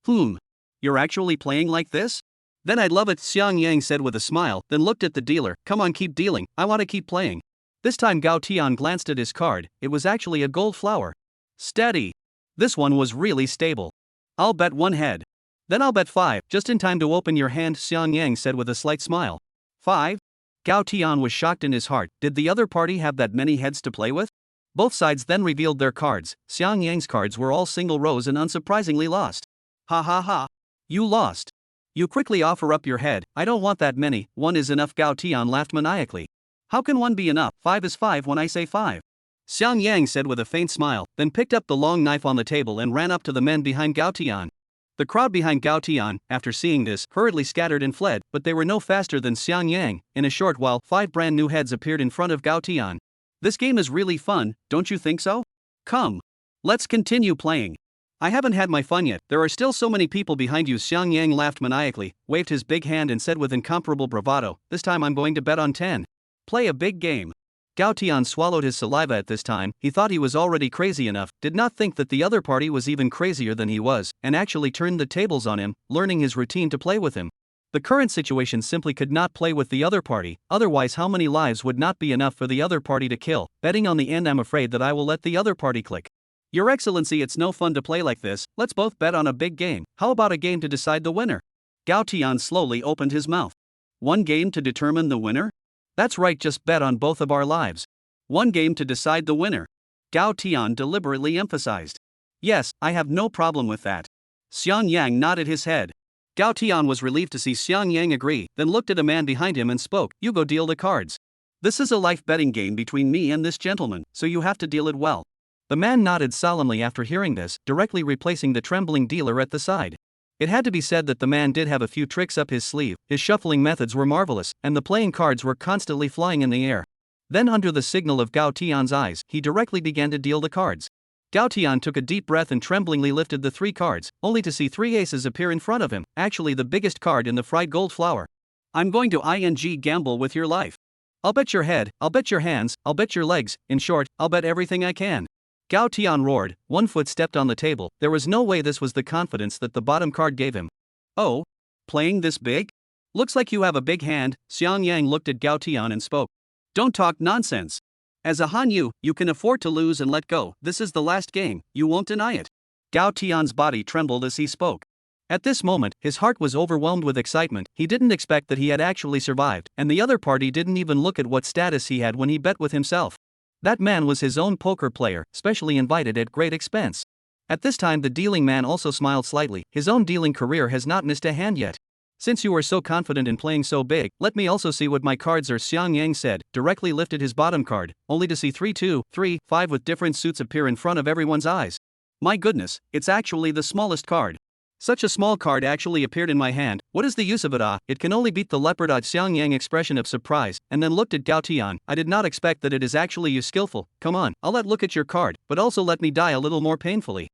You're actually playing like this? Then I'd love it, Xiang Yang said with a smile, then looked at the dealer. Come on, keep dealing, I want to keep playing. This time Gao Tian glanced at his card, it was actually a gold flower. Steady. This one was really stable. I'll bet one head. Then I'll bet 5, just in time to open your hand, Xiang Yang said with a slight smile. 5? Gao Tian was shocked in his heart. Did the other party have that many heads to play with? Both sides then revealed their cards. Xiang Yang's cards were all single rows and unsurprisingly lost. Ha ha ha. You lost. You quickly offer up your head. I don't want that many, 1 is enough. Gao Tian laughed maniacally. How can 1 be enough? 5 is 5 when I say 5. Xiang Yang said with a faint smile, then picked up the long knife on the table and ran up to the men behind Gao Tian. The crowd behind Gao Tian, after seeing this, hurriedly scattered and fled, but they were no faster than Xiang Yang. In a short while, 5 brand new heads appeared in front of Gao Tian. This game is really fun, don't you think so? Come. Let's continue playing. I haven't had my fun yet, there are still so many people behind you. Xiang Yang laughed maniacally, waved his big hand and said with incomparable bravado, this time I'm going to bet on 10. Play a big game. Gao Tian swallowed his saliva at this time. He thought he was already crazy enough, did not think that the other party was even crazier than he was, and actually turned the tables on him, learning his routine to play with him. The current situation simply could not play with the other party, otherwise how many lives would not be enough for the other party to kill. Betting on the end, I'm afraid that I will let the other party click. Your Excellency, it's no fun to play like this, let's both bet on a big game. How about a game to decide the winner? Gao Tian slowly opened his mouth. 1 game to determine the winner? That's right, just bet on both of our lives. 1 game to decide the winner. Gao Tian deliberately emphasized. Yes, I have no problem with that. Xiang Yang nodded his head. Gao Tian was relieved to see Xiang Yang agree, then looked at a man behind him and spoke, you go deal the cards. This is a life betting game between me and this gentleman, so you have to deal it well. The man nodded solemnly after hearing this, directly replacing the trembling dealer at the side. It had to be said that the man did have a few tricks up his sleeve, his shuffling methods were marvelous, and the playing cards were constantly flying in the air. Then under the signal of Gao Tian's eyes, he directly began to deal the cards. Gao Tian took a deep breath and tremblingly lifted the 3 cards, only to see 3 aces appear in front of him, actually the biggest card in the fried gold flower. I'm going to gamble with your life. I'll bet your head, I'll bet your hands, I'll bet your legs, in short, I'll bet everything I can. Gao Tian roared, one foot stepped on the table. There was no way this was the confidence that the bottom card gave him. Oh? Playing this big? Looks like you have a big hand. Xiang Yang looked at Gao Tian and spoke. Don't talk nonsense. As a Hanyu, you can afford to lose and let go. This is the last game, you won't deny it. Gao Tian's body trembled as he spoke. At this moment, his heart was overwhelmed with excitement. He didn't expect that he had actually survived, and the other party didn't even look at what status he had when he bet with himself. That man was his own poker player, specially invited at great expense. At this time, the dealing man also smiled slightly. His own dealing career has not missed a hand yet. Since you are so confident in playing so big, let me also see what my cards are, Xiang Yang said, directly lifted his bottom card, only to see 3 2, 3 5 with different suits appear in front of everyone's eyes. My goodness, it's actually the smallest card. Such a small card actually appeared in my hand. What is the use of it? It can only beat the leopard. Xiang Yang expression of surprise, and then looked at Gao Tian. I did not expect that it is actually you skillful. Come on, I'll look at your card, but also let me die a little more painfully.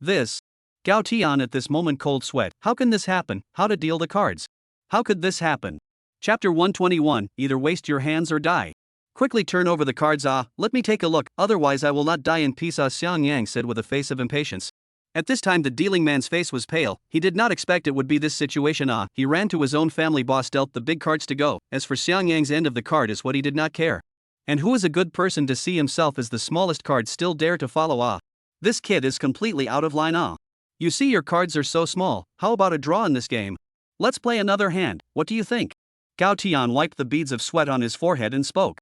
This. Gao Tian at this moment cold sweat. How can this happen? How to deal the cards? How could this happen? Chapter 121, either waste your hands or die. Quickly turn over the cards. Let me take a look, otherwise I will not die in peace. Xiang Yang said with a face of impatience. At this time the dealing man's face was pale. He did not expect it would be this situation. He ran to his own family boss, dealt the big cards to go. As for Xiang Yang's end of the card is what he did not care. And who is a good person to see himself as the smallest card still dare to follow? This kid is completely out of line. You see, your cards are so small. How about a draw in this game? Let's play another hand, what do you think? Gao Tian wiped the beads of sweat on his forehead and spoke.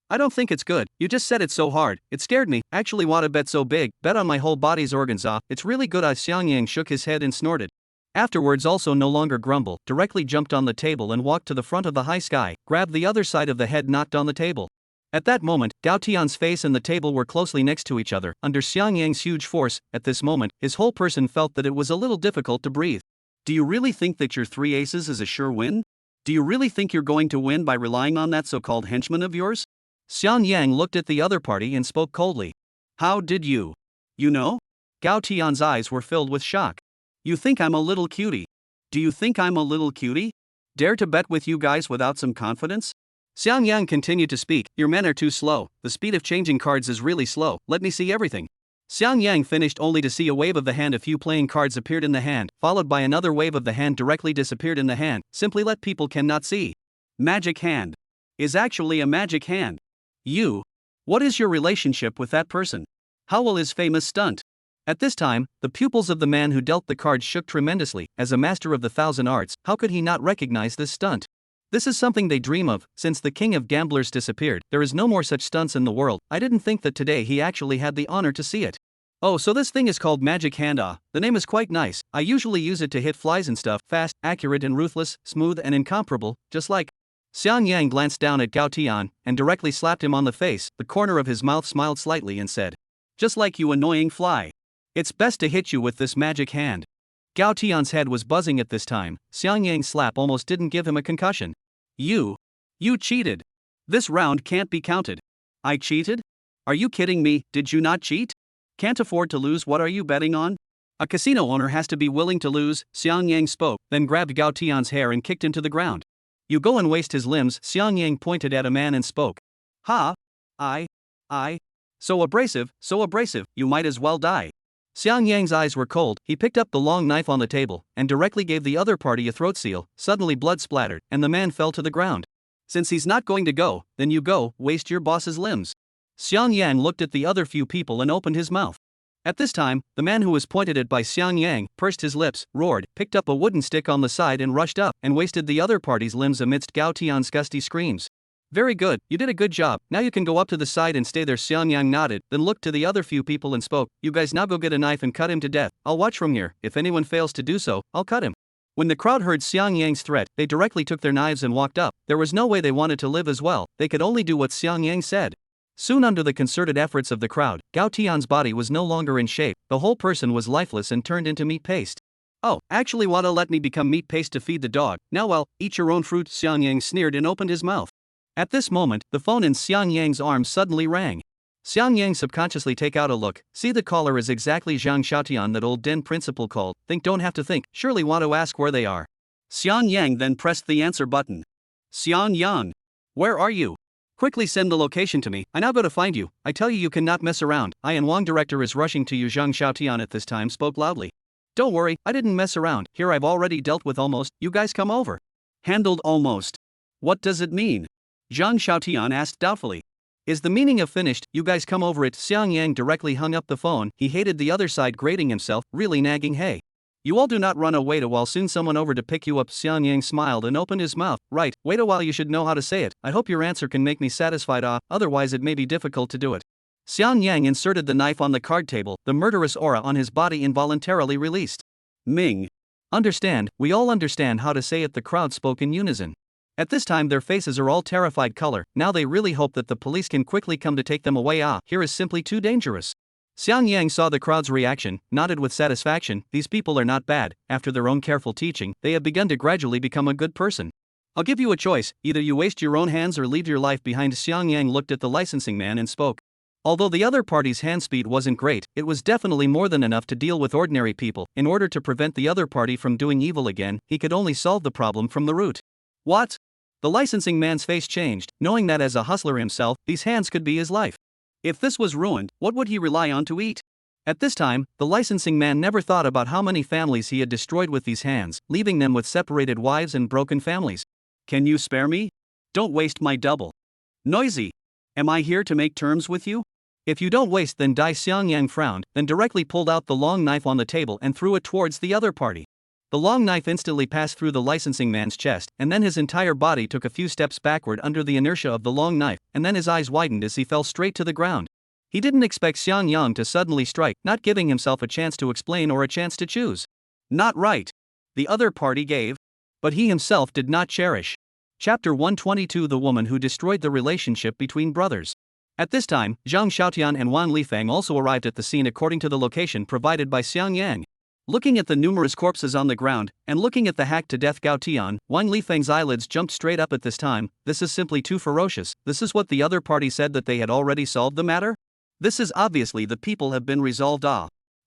I don't think it's good. You just said it so hard. It scared me. Actually want to bet so big. Bet on my whole body's organs. It's really good. Xiang Yang shook his head and snorted. Afterwards also no longer grumble, directly jumped on the table and walked to the front of the high sky, grabbed the other side of the head, knocked on the table. At that moment, Gao Tian's face and the table were closely next to each other, under Xiang Yang's huge force. At this moment, his whole person felt that it was a little difficult to breathe. Do you really think that your 3 aces is a sure win? Do you really think you're going to win by relying on that so-called henchman of yours? Xiang Yang looked at the other party and spoke coldly. How did you? You know? Gao Tian's eyes were filled with shock. You think I'm a little cutie? Do you think I'm a little cutie? Dare to bet with you guys without some confidence? Xiang Yang continued to speak. Your men are too slow. The speed of changing cards is really slow. Let me see everything. Xiang Yang finished only to see a wave of the hand. A few playing cards appeared in the hand, followed by another wave of the hand directly disappeared in the hand. Simply let people cannot see. Magic hand. Is actually a magic hand. What is your relationship with that person? How will his famous stunt? At this time, the pupils of the man who dealt the cards shook tremendously. As a master of the 1,000 arts, how could he not recognize this stunt? This is something they dream of. Since the king of gamblers disappeared, there is no more such stunts in the world. I didn't think that today he actually had the honor to see it. Oh, so this thing is called magic hand. The name is quite nice. I usually use it to hit flies and stuff. Fast, accurate and ruthless, smooth and incomparable, just like. Xiang Yang glanced down at Gao Tian and directly slapped him on the face. The corner of his mouth smiled slightly and said, just like you annoying fly. It's best to hit you with this magic hand. Gao Tian's head was buzzing at this time. Xiang Yang's slap almost didn't give him a concussion. You cheated. This round can't be counted. I cheated? Are you kidding me? Did you not cheat? Can't afford to lose. What are you betting on? A casino owner has to be willing to lose. Xiang Yang spoke, then grabbed Gao Tian's hair and kicked him to the ground. You go and waste his limbs. Xiang Yang pointed at a man and spoke. Ha! So abrasive, you might as well die. Xiang Yang's eyes were cold. He picked up the long knife on the table and directly gave the other party a throat seal. Suddenly blood splattered, and the man fell to the ground. Since he's not going to go, then you go, waste your boss's limbs. Xiang Yang looked at the other few people and opened his mouth. At this time, the man who was pointed at by Xiang Yang pursed his lips, roared, picked up a wooden stick on the side and rushed up and wasted the other party's limbs amidst Gao Tian's gusty screams. Very good, you did a good job. Now you can go up to the side and stay there. Xiang Yang nodded, then looked to the other few people and spoke. You guys now go get a knife and cut him to death. I'll watch from here. If anyone fails to do so, I'll cut him. When the crowd heard Xiang Yang's threat, they directly took their knives and walked up. There was no way they wanted to live as well. They could only do what Xiang Yang said. Soon under the concerted efforts of the crowd, Gao Tian's body was no longer in shape. The whole person was lifeless and turned into meat paste. Oh, actually wanna let me become meat paste to feed the dog? Now well, eat your own fruit. Xiang Yang sneered and opened his mouth. At this moment, the phone in Xiang Yang's arm suddenly rang. Xiang Yang subconsciously take out a look. See, the caller is exactly Zhang Xiaotian that old den principal called. Think, don't have to think, surely want to ask where they are. Xiang Yang then pressed the answer button. Xiang Yang, where are you? Quickly send the location to me. I now go to find you. I tell you, you cannot mess around. I and Wang director is rushing to you. Zhang Xiaotian at this time spoke loudly. Don't worry, I didn't mess around. Here I've already dealt with almost. You guys come over. Handled almost. What does it mean? Zhang Xiaotian asked doubtfully. Is the meaning of finished? You guys come over it. Xiang Yang directly hung up the phone. He hated the other side, grating himself, really nagging. Hey. You all do not run away to while soon someone over to pick you up. Xiang Yang smiled and opened his mouth. Right, wait a while, you should know how to say it. I hope your answer can make me satisfied. Otherwise it may be difficult to do it. Xiang Yang inserted the knife on the card table, the murderous aura on his body involuntarily released. Ming. Understand, we all understand how to say it, the crowd spoke in unison. At this time their faces are all terrified color. Now they really hope that the police can quickly come to take them away. Here is simply too dangerous. Xiang Yang saw the crowd's reaction, nodded with satisfaction. These people are not bad. After their own careful teaching, they have begun to gradually become a good person. I'll give you a choice, either you waste your own hands or leave your life behind. Xiang Yang looked at the licensing man and spoke. Although the other party's hand speed wasn't great, it was definitely more than enough to deal with ordinary people. In order to prevent the other party from doing evil again, he could only solve the problem from the root. What? The licensing man's face changed, knowing that as a hustler himself, these hands could be his life. If this was ruined, what would he rely on to eat? At this time, the licensing man never thought about how many families he had destroyed with these hands, leaving them with separated wives and broken families. Can you spare me? Don't waste my double. Noisy. Am I here to make terms with you? If you don't waste then die. Xiang Yang frowned, then directly pulled out the long knife on the table and threw it towards the other party. The long knife instantly passed through the licensing man's chest, and then his entire body took a few steps backward under the inertia of the long knife, and then his eyes widened as he fell straight to the ground. He didn't expect Xiang Yang to suddenly strike, not giving himself a chance to explain or a chance to choose. Not right. The other party gave, but he himself did not cherish. Chapter 122, The Woman Who Destroyed the Relationship Between Brothers. At this time, Zhang Xiaotian and Wang Lifeng also arrived at the scene according to the location provided by Xiang Yang. Looking at the numerous corpses on the ground, and looking at the hacked-to-death Gao Tian, Wang Lifeng's eyelids jumped straight up at this time. This is simply too ferocious. This is what the other party said, that they had already solved the matter? This is obviously the people have been resolved.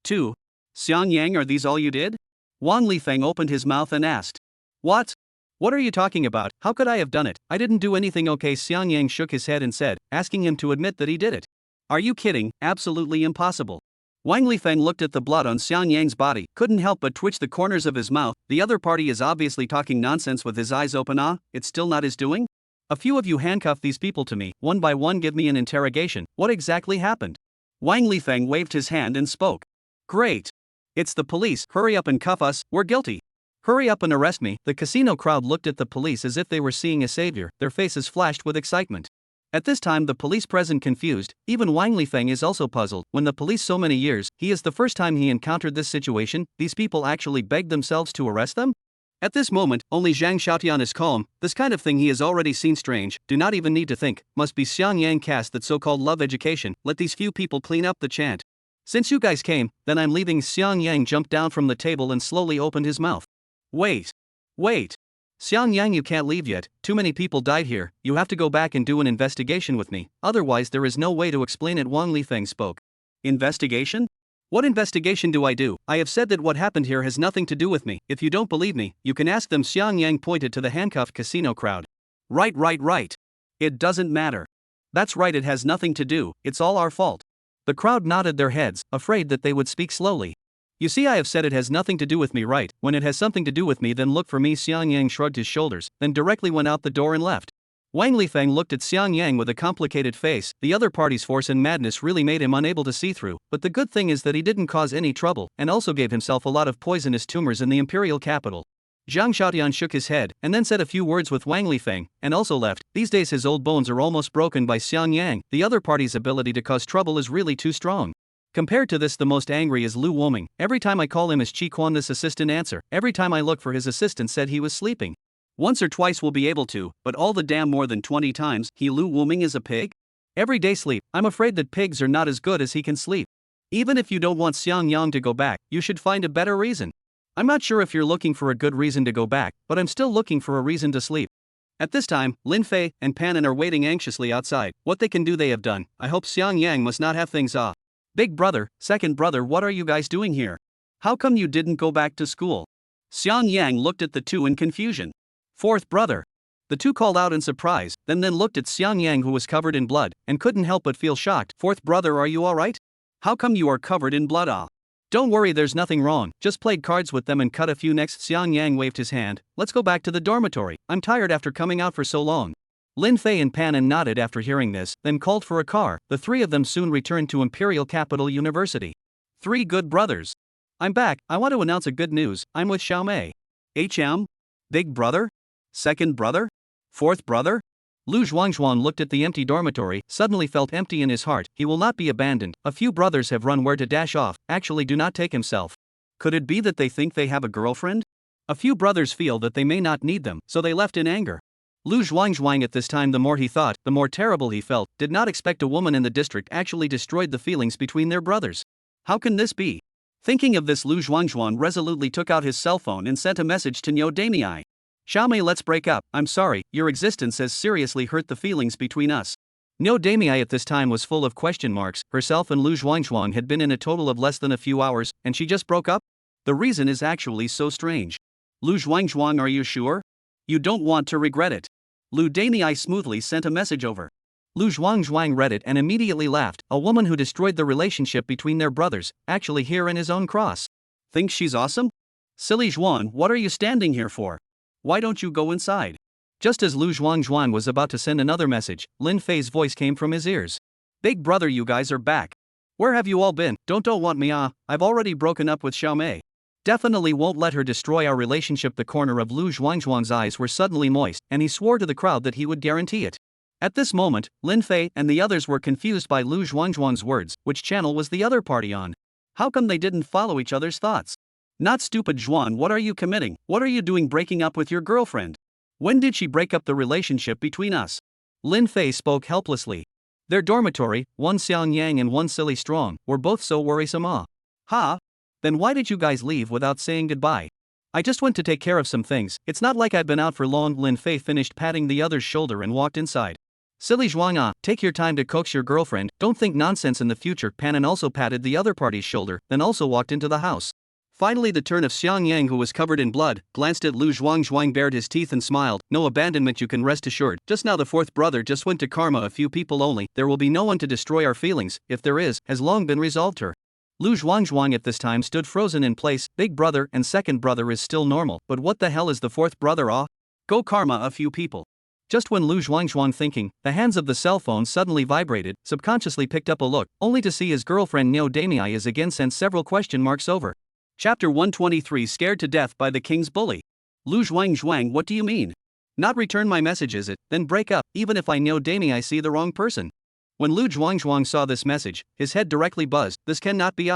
2. Xiang Yang, are these all you did? Wang Lifeng opened his mouth and asked. What? What are you talking about? How could I have done it? I didn't do anything. Okay, Xiang Yang shook his head and said, asking him to admit that he did it. Are you kidding? Absolutely impossible. Wang Lifeng looked at the blood on Xiang Yang's body, couldn't help but twitch the corners of his mouth. The other party is obviously talking nonsense with his eyes open. It's still not his doing? A few of you handcuff these people to me, one by one, give me an interrogation. What exactly happened? Wang Lifeng waved his hand and spoke. Great. It's the police, hurry up and cuff us, we're guilty. Hurry up and arrest me. The casino crowd looked at the police as if they were seeing a savior, their faces flashed with excitement. At this time the police present confused, even Wang Lifeng is also puzzled. When the police so many years, he is the first time he encountered this situation. These people actually begged themselves to arrest them? At this moment, only Zhang Xiaotian is calm. This kind of thing he has already seen. Strange, do not even need to think, must be Xiang Yang cast that so-called love education. Let these few people clean up the chant. Since you guys came, then I'm leaving. Xiang Yang jumped down from the table and slowly opened his mouth. Wait. Xiang Yang, you can't leave yet, too many people died here, you have to go back and do an investigation with me, otherwise there is no way to explain it. Wang Lifeng spoke. Investigation? What investigation do I do? I have said that what happened here has nothing to do with me. If you don't believe me, you can ask them. Xiang Yang pointed to the handcuffed casino crowd. Right. It doesn't matter. That's right, it has nothing to do, it's all our fault. The crowd nodded their heads, afraid that they would speak slowly. You see, I have said it has nothing to do with me, right? When it has something to do with me, then look for me. Xiang Yang shrugged his shoulders, then directly went out the door and left. Wang Lifeng looked at Xiang Yang with a complicated face. The other party's force and madness really made him unable to see through, but the good thing is that he didn't cause any trouble, and also gave himself a lot of poisonous tumors in the imperial capital. Zhang Xiaotian shook his head, and then said a few words with Wang Lifeng, and also left. These days his old bones are almost broken by Xiang Yang. The other party's ability to cause trouble is really too strong. Compared to this, the most angry is Lu Woming. Every time I call him as Chi Quan, this assistant answer. Every time I look for his assistant said he was sleeping. Once or twice will be able to, but all the damn more than 20 times. He Lu Woming is a pig? Every day sleep. I'm afraid that pigs are not as good as he can sleep. Even if you don't want Xiang Yang to go back, you should find a better reason. I'm not sure if you're looking for a good reason to go back, but I'm still looking for a reason to sleep. At this time, Lin Fei and Panin are waiting anxiously outside. What they can do they have done. I hope Xiang Yang must not have things off. Big brother, second brother, what are you guys doing here? How come you didn't go back to school? Xiang Yang looked at the two in confusion. Fourth brother. The two called out in surprise, then looked at Xiang Yang, who was covered in blood, and couldn't help but feel shocked. Fourth brother, are you alright? How come you are covered in blood? Ah. Don't worry, there's nothing wrong, just played cards with them and cut a few necks. Xiang Yang waved his hand. Let's go back to the dormitory, I'm tired after coming out for so long. Lin Fei and Pan nodded after hearing this, then called for a car. The three of them soon returned to Imperial Capital University. Three good brothers. I'm back, I want to announce a good news, I'm with Xiaomei. HM? Big brother? Second brother? Fourth brother? Lu Zhuangzhuan looked at the empty dormitory, suddenly felt empty in his heart. He will not be abandoned. A few brothers have run where to dash off, actually do not take himself. Could it be that they think they have a girlfriend? A few brothers feel that they may not need them, so they left in anger. Lu Zhuangzhuang at this time, the more he thought, the more terrible he felt. Did not expect a woman in the district actually destroyed the feelings between their brothers. How can this be? Thinking of this, Lu Zhuangzhuan resolutely took out his cell phone and sent a message to Niu Damei. Xiaomei, let's break up, I'm sorry, your existence has seriously hurt the feelings between us. Niu Damei at this time was full of question marks. Herself and Lu Zhuangzhuang had been in a total of less than a few hours, and she just broke up? The reason is actually so strange. Lu Zhuangzhuang, are you sure? You don't want to regret it. Lu Damei smoothly sent a message over. Lu Zhuangzhuang read it and immediately laughed. A woman who destroyed the relationship between their brothers, actually here in his own cross. Thinks she's awesome? Silly Zhuan, what are you standing here for? Why don't you go inside? Just as Lu Zhuangzhuan was about to send another message, Lin Fei's voice came from his ears. Big brother, you guys are back. Where have you all been? Don't want me? I've already broken up with Xiaomei. Definitely won't let her destroy our relationship. The corner of Lu Zhuangzhuang's eyes were suddenly moist, and he swore to the crowd that he would guarantee it. At this moment, Lin Fei and the others were confused by Lu Zhuangzhuang's words. Which channel was the other party on? How come they didn't follow each other's thoughts? Not stupid Zhuan, what are you committing? What are you doing breaking up with your girlfriend? When did she break up the relationship between us? Lin Fei spoke helplessly. Their dormitory, one Xiang Yang and one Silly Strong, were both so worrisome. Ha? Then why did you guys leave without saying goodbye? I just went to take care of some things, it's not like I've been out for long. Lin Fei finished patting the other's shoulder and walked inside. Silly Zhuang, take your time to coax your girlfriend, don't think nonsense in the future. Pan also patted the other party's shoulder, then also walked into the house. Finally, the turn of Xiang Yang, who was covered in blood, glanced at Lu Zhuangzhuang, bared his teeth and smiled. No abandonment, you can rest assured. Just now the fourth brother just went to karma, a few people only. There will be no one to destroy our feelings, if there is, has long been resolved her. Lu Zhuangzhuang at this time stood frozen in place. Big brother and second brother is still normal, but what the hell is the fourth brother? Go karma, a few people. Just when Lu Zhuangzhuang thinking, the hands of the cell phone suddenly vibrated, subconsciously picked up a look, only to see his girlfriend Niu Damei is again sent several question marks over. Chapter 123, Scared to Death by the King's Bully. Lu Zhuangzhuang, what do you mean? Not return my message, is it? Then break up, even if I Niu Damei I see the wrong person. When Lu Zhuangzhuang saw this message, his head directly buzzed. This cannot be.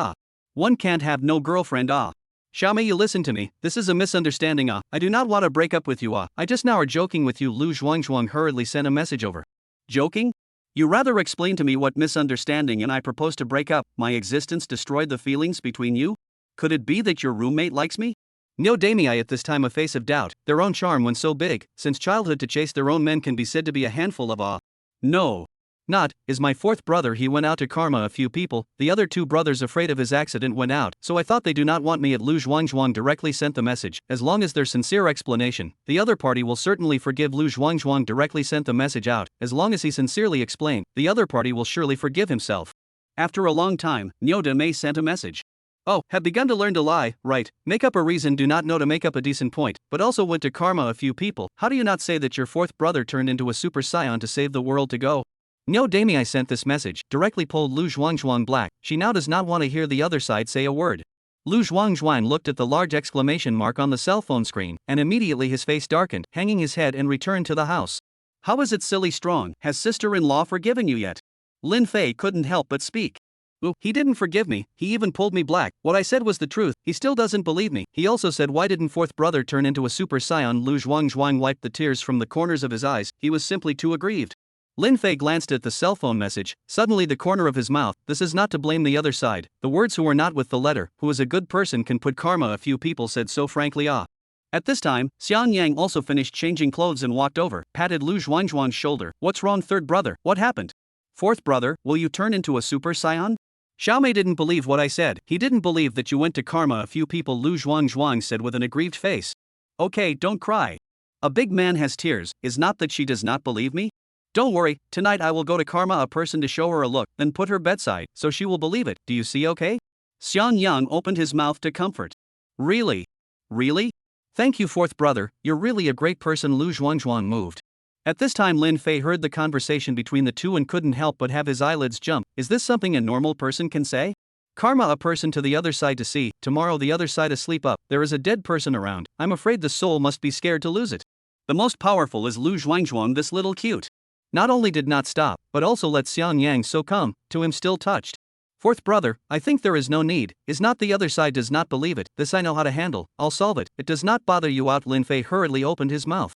One can't have no girlfriend. Xiaomei, you listen to me, this is a misunderstanding. I do not want to break up with you. I just now are joking with you. Lu Zhuangzhuang hurriedly sent a message over. Joking? You rather explain to me what misunderstanding and I propose to break up. My existence destroyed the feelings between you? Could it be that your roommate likes me? Niu Damei at this time a face of doubt. Their own charm when so big, since childhood to chase their own men can be said to be a handful of No. Not, is my fourth brother. He went out to karma, a few people. The other two brothers afraid of his accident went out, so I thought they do not want me. At Lu Zhuangzhuang directly sent the message. As long as their sincere explanation, the other party will certainly forgive. Lu Zhuangzhuang directly sent the message out. As long as he sincerely explained, the other party will surely forgive himself. After a long time, Niu Damei sent a message. Oh, have begun to learn to lie, right? Make up a reason, do not know to make up a decent point, but also went to karma, a few people. How do you not say that your fourth brother turned into a super saiyan to save the world to go? Niu Damei sent this message, directly pulled Lu Zhuangzhuang black. She now does not want to hear the other side say a word. Lu Zhuangzhuang looked at the large exclamation mark on the cell phone screen, and immediately his face darkened, hanging his head and returned to the house. How is it, Silly Strong? Has sister-in-law forgiven you yet? Lin Fei couldn't help but speak. Ooh, he didn't forgive me, he even pulled me black. What I said was the truth, he still doesn't believe me. He also said, why didn't fourth brother turn into a super saiyan? Lu Zhuangzhuang wiped the tears from the corners of his eyes, he was simply too aggrieved. Lin Fei glanced at the cell phone message, suddenly the corner of his mouth. This is not to blame the other side. The words who are not with the letter, who is a good person can put karma, a few people said so frankly. At this time, Xiang Yang also finished changing clothes and walked over, patted Lu Zhuangzhuang's shoulder. What's wrong, third brother? What happened? Fourth brother, will you turn into a super saiyan? Xiaomei didn't believe what I said. He didn't believe that you went to karma, a few people, Lu Zhuangzhuang said with an aggrieved face. Okay, don't cry. A big man has tears, is not that she does not believe me? Don't worry, tonight I will go to Karma a person to show her a look, then put her bedside, so she will believe it, do you see okay? Xiang Yang opened his mouth to comfort. Really? Really? Thank you, fourth brother, you're really a great person. Lu Zhuangzhuang moved. At this time Lin Fei heard the conversation between the two and couldn't help but have his eyelids jump. Is this something a normal person can say? Karma a person to the other side to see, tomorrow the other side asleep up, there is a dead person around, I'm afraid the soul must be scared to lose it. The most powerful is Lu Zhuangzhuang, this little cute. Not only did not stop, but also let Xiang Yang succumb to him still touched. Fourth brother, I think there is no need, is not the other side does not believe it, this I know how to handle, I'll solve it, it does not bother you out. Lin Fei hurriedly opened his mouth.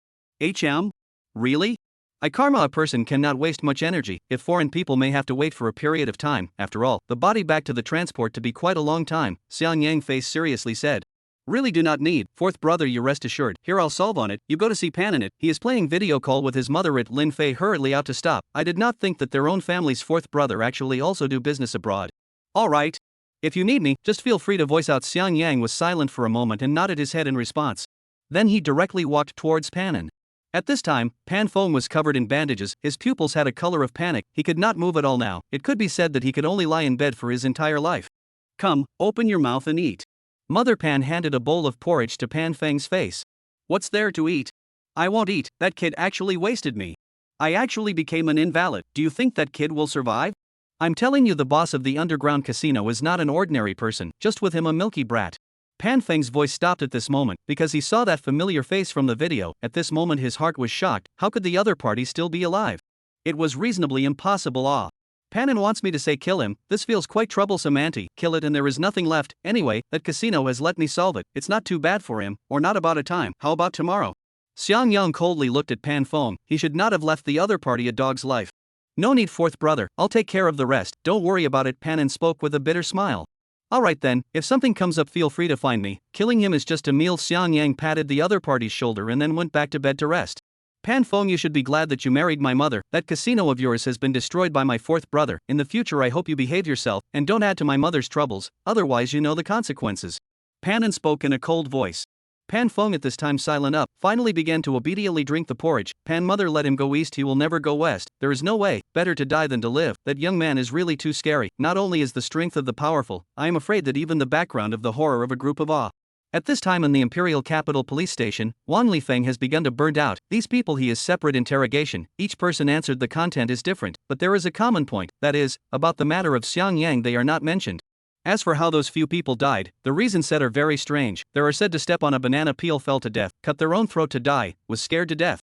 Really? I Karma a person cannot waste much energy, if foreign people may have to wait for a period of time, after all, the body back to the transport to be quite a long time, Xiang Yang face seriously said. Really do not need, fourth brother, you rest assured, here I'll solve on it, you go to see Pan in it, he is playing video call with his mother. It Lin Fei hurriedly out to stop, I did not think that their own family's fourth brother actually also do business abroad. Alright. If you need me, just feel free to voice out. Xiang Yang was silent for a moment and nodded his head in response. Then he directly walked towards Panin. At this time, Pan Feng was covered in bandages, his pupils had a color of panic, he could not move at all now, it could be said that he could only lie in bed for his entire life. Come, open your mouth and eat. Mother Pan handed a bowl of porridge to Pan Feng's face. What's there to eat? I won't eat, that kid actually wasted me. I actually became an invalid, do you think that kid will survive? I'm telling you, the boss of the underground casino is not an ordinary person, just with him a milky brat. Pan Feng's voice stopped at this moment, because he saw that familiar face from the video. At this moment his heart was shocked, how could the other party still be alive? It was reasonably impossible. Panin wants me to say kill him, this feels quite troublesome. Auntie, kill it and there is nothing left, anyway, that casino has let me solve it, it's not too bad for him, or not about a time, how about tomorrow? Xiang Yang coldly looked at Pan Feng, he should not have left the other party a dog's life. No need, fourth brother, I'll take care of the rest, don't worry about it. Panin spoke with a bitter smile. Alright then, if something comes up feel free to find me, killing him is just a meal. Xiang Yang patted the other party's shoulder and then went back to bed to rest. Pan Feng, you should be glad that you married my mother, that casino of yours has been destroyed by my fourth brother, in the future I hope you behave yourself, and don't add to my mother's troubles, otherwise you know the consequences. Panin spoke in a cold voice. Pan Feng at this time silent up, finally began to obediently drink the porridge. Pan mother, let him go east, he will never go west, there is no way, better to die than to live, that young man is really too scary, not only is the strength of the powerful, I am afraid that even the background of the horror of a group of awe. At this time in the Imperial Capital Police Station, Wang Lifeng has begun to burn out, these people he is separate interrogation, each person answered the content is different, but there is a common point, that is, about the matter of Xiang Yang they are not mentioned. As for how those few people died, the reasons said are very strange, there are said to step on a banana peel fell to death, cut their own throat to die, was scared to death.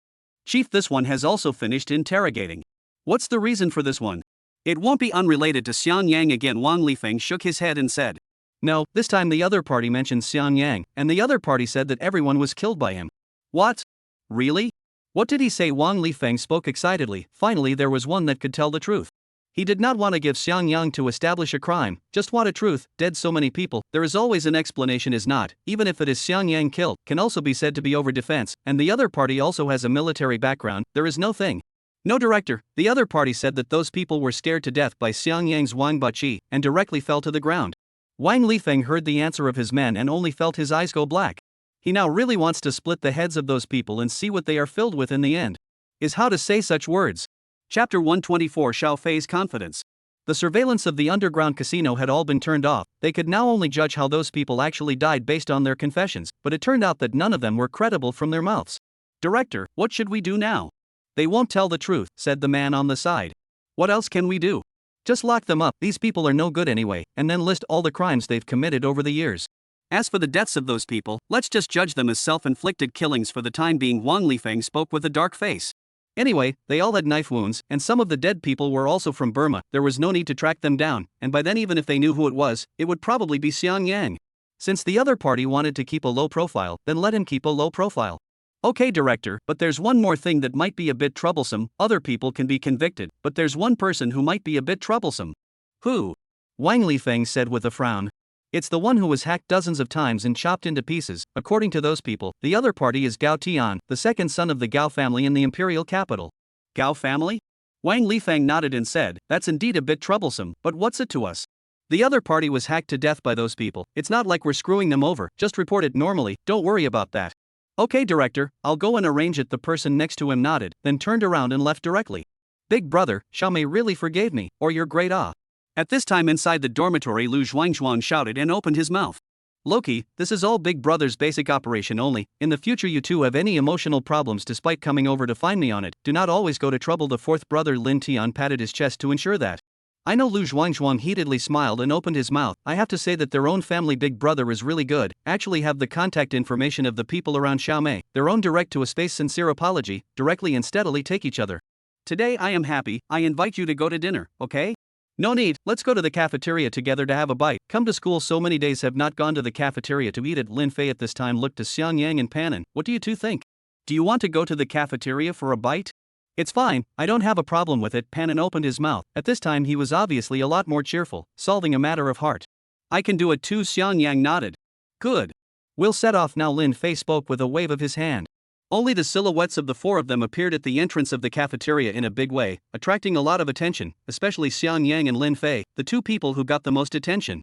Chief, this one has also finished interrogating. What's the reason for this one? It won't be unrelated to Xiang Yang again. Wang Lifeng shook his head and said. No, this time the other party mentioned Xiang Yang, and the other party said that everyone was killed by him. What? Really? What did he say? Wang Lifeng spoke excitedly, finally there was one that could tell the truth. He did not want to give Xiang Yang to establish a crime, just want a truth, dead so many people, there is always an explanation is not, even if it is Xiang Yang killed, can also be said to be over defense, and the other party also has a military background, there is no thing. No director, the other party said that those people were scared to death by Xiang Yang's Wang Bachi, and directly fell to the ground. Wang Lifeng heard the answer of his men and only felt his eyes go black. He now really wants to split the heads of those people and see what they are filled with in the end. Is how to say such words. Chapter 124, Xiao Fei's confidence. The surveillance of the underground casino had all been turned off, they could now only judge how those people actually died based on their confessions, but it turned out that none of them were credible from their mouths. Director, what should we do now? They won't tell the truth, said the man on the side. What else can we do? Just lock them up, these people are no good anyway, and then list all the crimes they've committed over the years. As for the deaths of those people, let's just judge them as self-inflicted killings for the time being. Wang Lifeng spoke with a dark face. Anyway, they all had knife wounds, and some of the dead people were also from Burma, there was no need to track them down, and by then even if they knew who it was, it would probably be Xiang Yang. Since the other party wanted to keep a low profile, then let him keep a low profile. Okay director, but there's one more thing that might be a bit troublesome, other people can be convicted, but there's one person who might be a bit troublesome. Who? Wang Lifeng said with a frown. It's the one who was hacked dozens of times and chopped into pieces, according to those people. The other party is Gao Tian, the second son of the Gao family in the imperial capital. Gao family? Wang Lifeng nodded and said, that's indeed a bit troublesome, but what's it to us? The other party was hacked to death by those people, it's not like we're screwing them over, just report it normally, don't worry about that. Okay, director, I'll go and arrange it. The person next to him nodded, then turned around and left directly. Big brother, Xiaomei really forgave me, or your great awe. At this time inside the dormitory, Lu Zhuangzhuang shouted and opened his mouth. Loki, this is all Big Brother's basic operation only. In the future you two have any emotional problems despite coming over to find me on it, do not always go to trouble. The fourth brother Lin Tian patted his chest to ensure that. I know. Lu Zhuangzhuang heatedly smiled and opened his mouth. I have to say that their own family Big Brother is really good, actually have the contact information of the people around Xiaomei, their own direct to a space sincere apology, directly and steadily take each other. Today I am happy, I invite you to go to dinner, okay? No need, let's go to the cafeteria together to have a bite. Come to school, so many days have not gone to the cafeteria to eat it. Lin Fei at this time looked to Xiang Yang and Panan. What do you two think? Do you want to go to the cafeteria for a bite? It's fine, I don't have a problem with it. Panan opened his mouth. At this time he was obviously a lot more cheerful, solving a matter of heart. I can do it too. Xiang Yang nodded. Good. We'll set off now. Lin Fei spoke with a wave of his hand. Only the silhouettes of the four of them appeared at the entrance of the cafeteria in a big way, attracting a lot of attention, especially Xiang Yang and Lin Fei, the two people who got the most attention.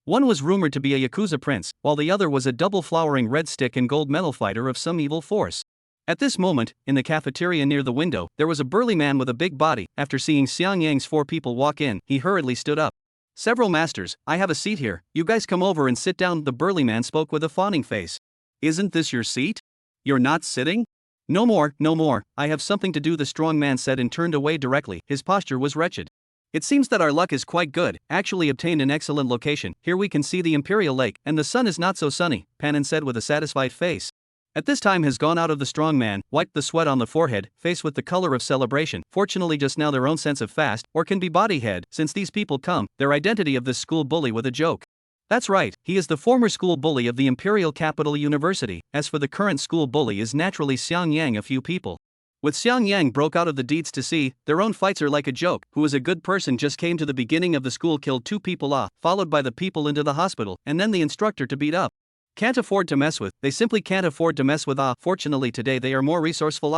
One was rumored to be a Yakuza prince, while the other was a double flowering red stick and gold medal fighter of some evil force. At this moment, in the cafeteria near the window, there was a burly man with a big body. After seeing Xiang Yang's four people walk in, he hurriedly stood up. Several masters, I have a seat here, you guys come over and sit down. The burly man spoke with a fawning face. Isn't this your seat? You're not sitting? No more, no more, I have something to do, the strong man said and turned away directly. His posture was wretched. It seems that our luck is quite good, actually obtained an excellent location. Here we can see the Imperial Lake, and the sun is not so sunny, Panan said with a satisfied face. At this time has gone out of the strong man, wiped the sweat on the forehead, face with the color of celebration. Fortunately just now their own sense of fast, or can be body head, since these people come, their identity of this school bully with a joke. That's right, he is the former school bully of the Imperial Capital University. As for the current school bully is naturally Xiang Yang. A few people with Xiang Yang broke out of the deeds to see, their own fights are like a joke. Who is a good person just came to the beginning of the school, killed two people followed by the people into the hospital, and then the instructor to beat up. Can't afford to mess with, they simply can't afford to mess with Fortunately today they are more resourceful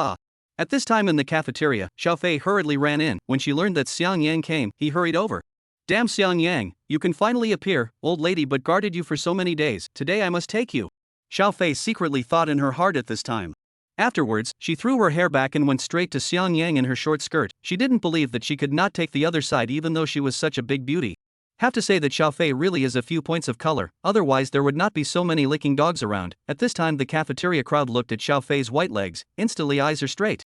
At this time in the cafeteria, Xiao Fei hurriedly ran in. When she learned that Xiang Yang came, he hurried over. Damn Xiang Yang, you can finally appear, old lady, but guarded you for so many days. Today I must take you. Xiao Fei secretly thought in her heart at this time. Afterwards, she threw her hair back and went straight to Xiang Yang in her short skirt. She didn't believe that she could not take the other side even though she was such a big beauty. Have to say that Xiao Fei really is a few points of color, otherwise there would not be so many licking dogs around. At this time the cafeteria crowd looked at Xiao Fei's white legs, instantly eyes are straight.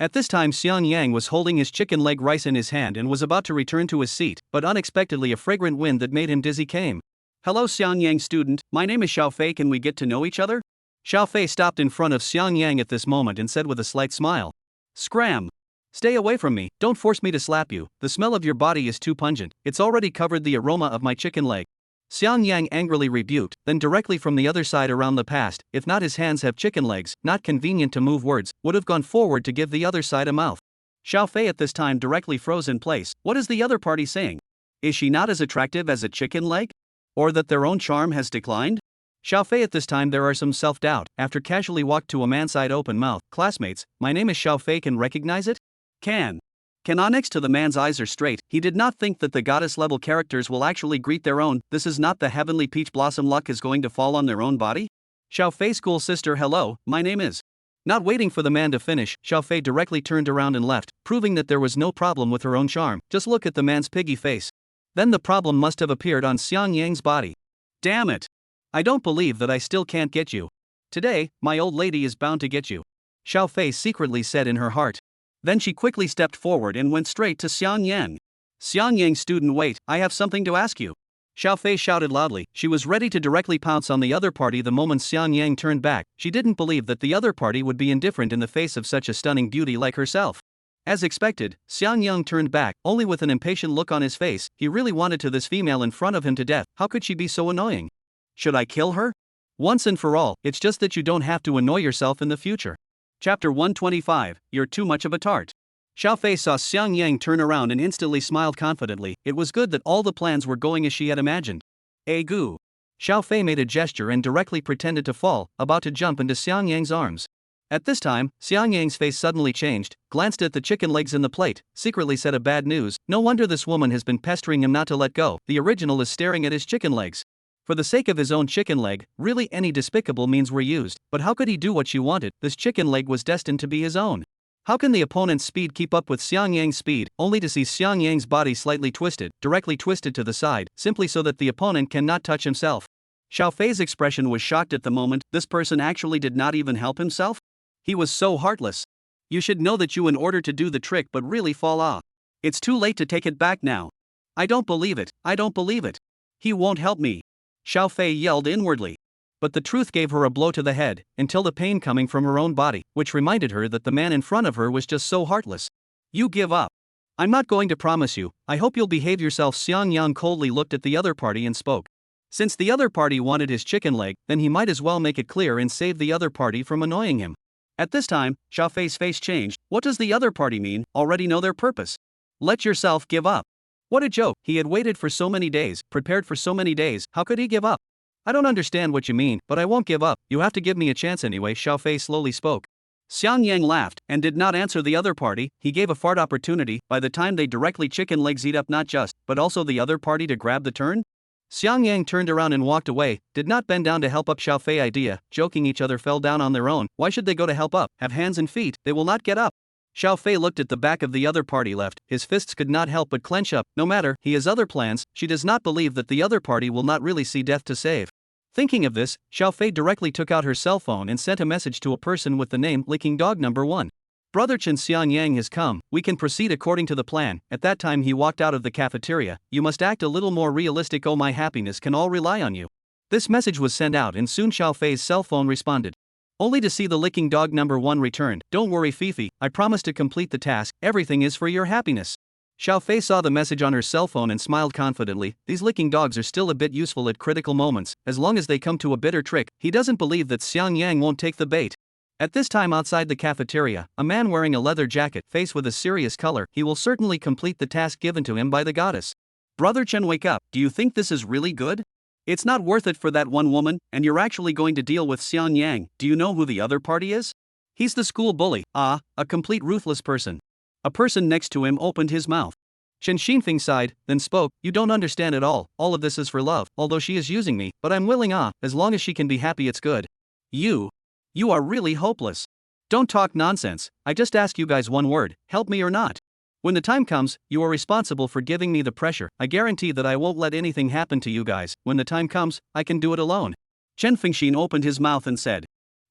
At this time Xiang Yang was holding his chicken leg rice in his hand and was about to return to his seat, but unexpectedly a fragrant wind that made him dizzy came. Hello Xiang Yang student, my name is Xiao Fei, can we get to know each other? Xiao Fei stopped in front of Xiang Yang at this moment and said with a slight smile. Scram! Stay away from me, don't force me to slap you, the smell of your body is too pungent, it's already covered the aroma of my chicken leg. Xiang Yang angrily rebuked, then directly from the other side around the past, if not his hands have chicken legs, not convenient to move words, would have gone forward to give the other side a mouth. Xiao Fei at this time directly froze in place. What is the other party saying? Is she not as attractive as a chicken leg? Or that their own charm has declined? Xiao Fei at this time there are some self-doubt, after casually walked to a man's side open mouth. Classmates, my name is Xiao Fei, can recognize it? Can next to the man's eyes are straight, he did not think that the goddess-level characters will actually greet their own. This is not the heavenly peach blossom, luck is going to fall on their own body? Xiao Fei school sister, hello, my name is. Not waiting for the man to finish, Xiao Fei directly turned around and left, proving that there was no problem with her own charm. Just look at the man's piggy face. Then the problem must have appeared on Xiang Yang's body. Damn it! I don't believe that I still can't get you. Today, my old lady is bound to get you. Xiao Fei secretly said in her heart. Then she quickly stepped forward and went straight to Xiang Yang. Xiang Yang student, wait, I have something to ask you. Xiao Fei shouted loudly. She was ready to directly pounce on the other party the moment Xiang Yang turned back. She didn't believe that the other party would be indifferent in the face of such a stunning beauty like herself. As expected, Xiang Yang turned back, only with an impatient look on his face. He really wanted to this female in front of him to death. How could she be so annoying? Should I kill her? Once and for all, it's just that you don't have to annoy yourself in the future. Chapter 125, You're Too Much of a Tart. Xiao Fei saw Xiang Yang turn around and instantly smiled confidently. It was good that all the plans were going as she had imagined. Gu. Xiao Fei made a gesture and directly pretended to fall, about to jump into Xiang Yang's arms. At this time, Xiang Yang's face suddenly changed, glanced at the chicken legs in the plate, secretly said a bad news. No wonder this woman has been pestering him not to let go. The original is staring at his chicken legs. For the sake of his own chicken leg, really any despicable means were used, but how could he do what she wanted? This chicken leg was destined to be his own. How can the opponent's speed keep up with Xiang Yang's speed, only to see Xiang Yang's body slightly twisted, directly twisted to the side, simply so that the opponent cannot touch himself? Xiao Fei's expression was shocked at the moment. This person actually did not even help himself? He was so heartless. You should know that you in order to do the trick but really fall off. It's too late to take it back now. I don't believe it, I don't believe it. He won't help me. Xiao Fei yelled inwardly. But the truth gave her a blow to the head, until the pain coming from her own body, which reminded her that the man in front of her was just so heartless. You give up. I'm not going to promise you, I hope you'll behave yourself. Xiang Yang coldly looked at the other party and spoke. Since the other party wanted his chicken leg, then he might as well make it clear and save the other party from annoying him. At this time, Xiao Fei's face changed. What does the other party mean? Already know their purpose. Let yourself give up. What a joke. He had waited for so many days, prepared for so many days, how could he give up? I don't understand what you mean, but I won't give up. You have to give me a chance anyway. Xiao Fei slowly spoke. Xiang Yang laughed, and did not answer the other party. He gave a fart opportunity. By the time they directly chicken legs eat up not just, but also the other party to grab the turn? Xiang Yang turned around and walked away, did not bend down to help up. Xiao Fei idea, joking each other fell down on their own. Why should they go to help up? Have hands and feet, they will not get up. Xiao Fei looked at the back of the other party left, his fists could not help but clench up. No matter, he has other plans. She does not believe that the other party will not really see death to save. Thinking of this, Xiao Fei directly took out her cell phone and sent a message to a person with the name Licking Dog Number 1. Brother Chen, Xiang Yang has come, we can proceed according to the plan. At that time he walked out of the cafeteria. You must act a little more realistic. Oh, my happiness can all rely on you. This message was sent out and soon Xiao Fei's cell phone responded. Only to see the Licking Dog Number 1 returned. Don't worry Fifi, I promise to complete the task, everything is for your happiness. Xiao Fei saw the message on her cell phone and smiled confidently. These licking dogs are still a bit useful at critical moments, as long as they come to a bitter trick. He doesn't believe that Xiang Yang won't take the bait. At this time outside the cafeteria, a man wearing a leather jacket, face with a serious color, he will certainly complete the task given to him by the goddess. Brother Chen, wake up, do you think this is really good? It's not worth it for that one woman, and you're actually going to deal with Xiang Yang. Do you know who the other party is? He's the school bully, a complete ruthless person. A person next to him opened his mouth. Chen Xinfeng sighed, then spoke. You don't understand at all of this is for love, although she is using me, but I'm willing as long as she can be happy it's good. You are really hopeless. Don't talk nonsense, I just ask you guys one word, help me or not. When the time comes, you are responsible for giving me the pressure. I guarantee that I won't let anything happen to you guys. When the time comes, I can do it alone. Chen Fengxin opened his mouth and said.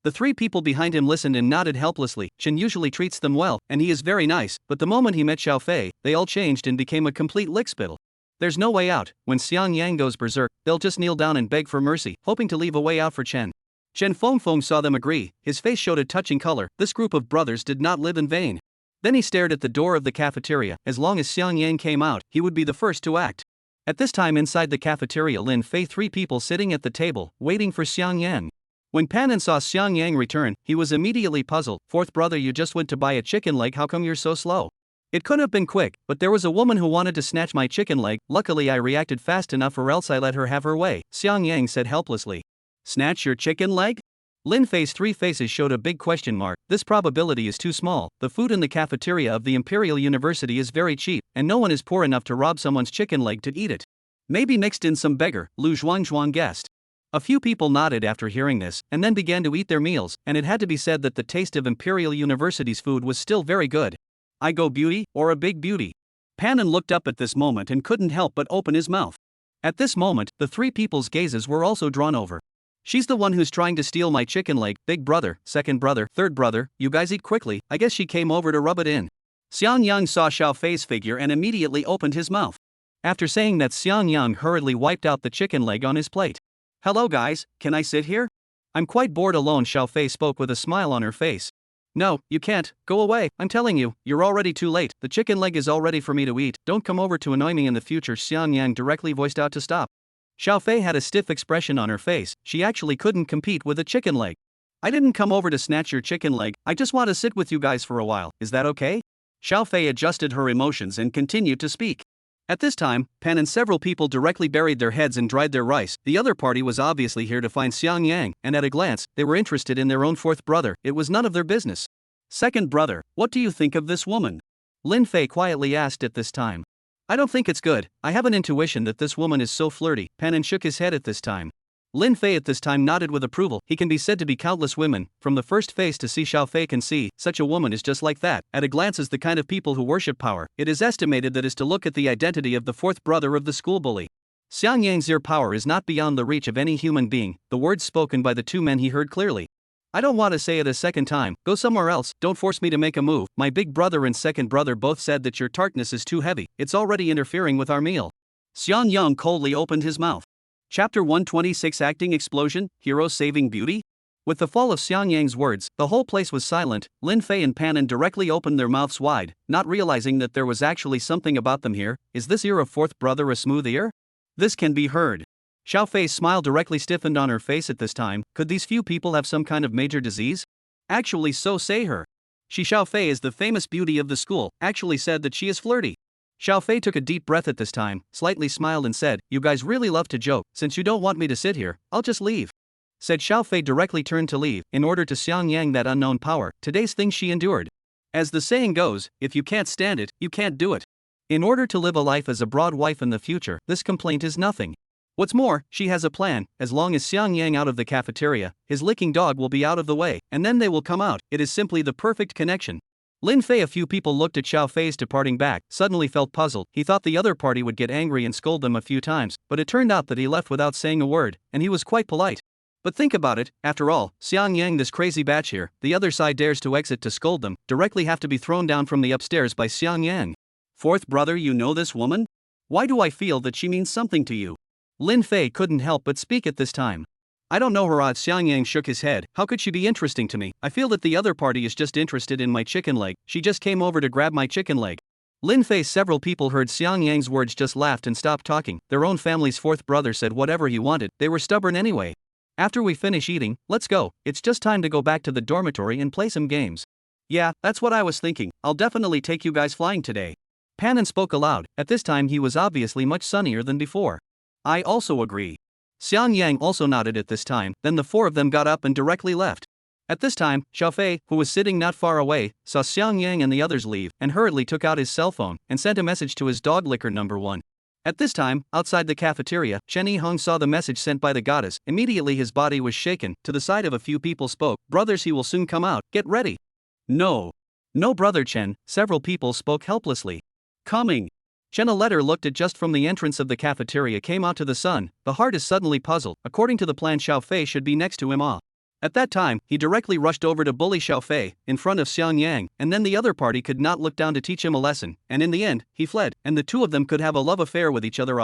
The three people behind him listened and nodded helplessly. Chen usually treats them well, and he is very nice, but the moment he met Xiao Fei, they all changed and became a complete lickspittle. There's no way out. When Xiang Yang goes berserk, they'll just kneel down and beg for mercy, hoping to leave a way out for Chen. Chen Fengfeng saw them agree, his face showed a touching color. This group of brothers did not live in vain. Then he stared at the door of the cafeteria. As long as Xiang Yang came out, he would be the first to act. At this time inside the cafeteria, Lin Fei, three people sitting at the table, waiting for Xiang Yang. When Panin saw Xiang Yang return, he was immediately puzzled. Fourth brother, you just went to buy a chicken leg, how come you're so slow? It could have been quick, but there was a woman who wanted to snatch my chicken leg. Luckily I reacted fast enough or else I let her have her way, Xiang Yang said helplessly. Snatch your chicken leg? Lin Fei's three faces showed a big question mark. This probability is too small. The food in the cafeteria of the Imperial University is very cheap, and no one is poor enough to rob someone's chicken leg to eat it. Maybe mixed in some beggar, Lu Zhuangzhuang guessed. A few people nodded after hearing this, and then began to eat their meals, and it had to be said that the taste of Imperial University's food was still very good. I go beauty, or a big beauty. Panin looked up at this moment and couldn't help but open his mouth. At this moment, the three people's gazes were also drawn over. She's the one who's trying to steal my chicken leg. Big brother, second brother, third brother, you guys eat quickly. I guess she came over to rub it in. Xiang Yang saw Xiao Fei's figure and immediately opened his mouth. After saying that, Xiang Yang hurriedly wiped out the chicken leg on his plate. Hello guys, can I sit here? I'm quite bored alone, Xiao Fei spoke with a smile on her face. No, you can't, go away, I'm telling you, you're already too late. The chicken leg is all ready for me to eat. Don't come over to annoy me in the future. Xiang Yang directly voiced out to stop. Xiao Fei had a stiff expression on her face. She actually couldn't compete with a chicken leg. I didn't come over to snatch your chicken leg, I just want to sit with you guys for a while, is that okay? Xiao Fei adjusted her emotions and continued to speak. At this time, Pan and several people directly buried their heads and dried their rice. The other party was obviously here to find Xiang Yang, and at a glance, they were interested in their own fourth brother. It was none of their business. Second brother, what do you think of this woman? Lin Fei quietly asked at this time. I don't think it's good. I have an intuition that this woman is so flirty. Panan shook his head at this time. Lin Fei at this time nodded with approval. He can be said to be countless women, from the first face to see Xiao Fei can see, such a woman is just like that. At a glance is the kind of people who worship power. It is estimated that is to look at the identity of the fourth brother of the school bully. Xiang Yang's ear power is not beyond the reach of any human being. The words spoken by the two men he heard clearly. I don't want to say it a second time. Go somewhere else. Don't force me to make a move. My big brother and second brother both said that your tartness is too heavy. It's already interfering with our meal. Xiang Yang coldly opened his mouth. Chapter 126 Acting Explosion, Hero Saving Beauty? With the fall of Xiang Yang's words, the whole place was silent. Lin Fei and Panan directly opened their mouths wide, not realizing that there was actually something about them here. Is this ear of fourth brother a smooth ear? This can be heard. Xiao Fei's smile directly stiffened on her face at this time. Could these few people have some kind of major disease? Actually, so say her. Xiao Fei is the famous beauty of the school, actually said that she is flirty. Xiao Fei took a deep breath at this time, slightly smiled and said, you guys really love to joke. Since you don't want me to sit here, I'll just leave. Said Xiao Fei directly turned to leave, in order to Xiang Yang that unknown power, today's thing she endured. As the saying goes, if you can't stand it, you can't do it. In order to live a life as a broad wife in the future, this complaint is nothing. What's more, she has a plan. As long as Xiang Yang out of the cafeteria, his licking dog will be out of the way, and then they will come out. It is simply the perfect connection. Lin Fei. A few people looked at Xiao Fei's departing back, suddenly felt puzzled. He thought the other party would get angry and scold them a few times, but it turned out that he left without saying a word, and he was quite polite. But think about it, after all, Xiang Yang, this crazy batch here, the other side dares to exit to scold them, directly have to be thrown down from the upstairs by Xiang Yang. Fourth brother, you know this woman? Why do I feel that she means something to you? Lin Fei couldn't help but speak at this time. I don't know her. Xiang Yang shook his head. How could she be interesting to me? I feel that the other party is just interested in my chicken leg. She just came over to grab my chicken leg. Lin Fei. Several people heard Xiang Yang's words, just laughed and stopped talking. Their own family's fourth brother said whatever he wanted. They were stubborn anyway. After we finish eating, let's go. It's just time to go back to the dormitory and play some games. Yeah, that's what I was thinking. I'll definitely take you guys flying today. Panan spoke aloud. At this time he was obviously much sunnier than before. I also agree. Xiang Yang also nodded at this time. Then the four of them got up and directly left. At this time, Xiao Fei, who was sitting not far away, saw Xiang Yang and the others leave, and hurriedly took out his cell phone and sent a message to his dog licker number 1. At this time, outside the cafeteria, Chen Yihong saw the message sent by the goddess. Immediately his body was shaken. To the side of a few people spoke, brothers, he will soon come out, get ready. No. No, brother Chen. Several people spoke helplessly. Coming. Chen, a letter looked at just from the entrance of the cafeteria, came out to the sun. The heart is suddenly puzzled. According to the plan, Xiao Fei should be next to him. At that time, he directly rushed over to bully Xiao Fei in front of Xiang Yang, and then the other party could not look down to teach him a lesson, and in the end, he fled, and the two of them could have a love affair with each other.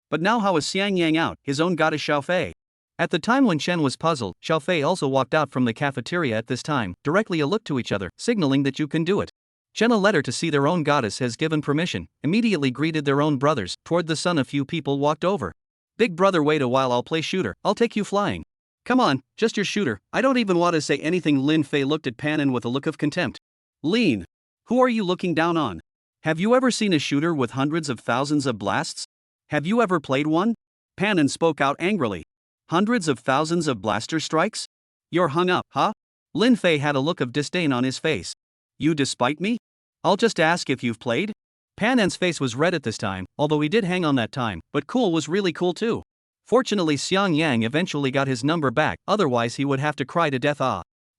But now how is Xiang Yang out, his own goddess Xiao Fei? At the time when Chen was puzzled, Xiao Fei also walked out from the cafeteria at this time, directly a look to each other, signaling that you can do it. Chen, a letter to see their own goddess has given permission, immediately greeted their own brothers. Toward the sun a few people walked over. Big brother, wait a while, I'll play shooter. I'll take you flying. Come on, just your shooter. I don't even want to say anything. Lin Fei looked at Panan with a look of contempt. Lin, who are you looking down on? Have you ever seen a shooter with hundreds of thousands of blasts? Have you ever played one? Panan spoke out angrily. Hundreds of thousands of blaster strikes? You're hung up, huh? Lin Fei had a look of disdain on his face. You despite me? I'll just ask if you've played? Panan's face was red at this time, although he did hang on that time, but cool was really cool too. Fortunately, Xiang Yang eventually got his number back, otherwise he would have to cry to death.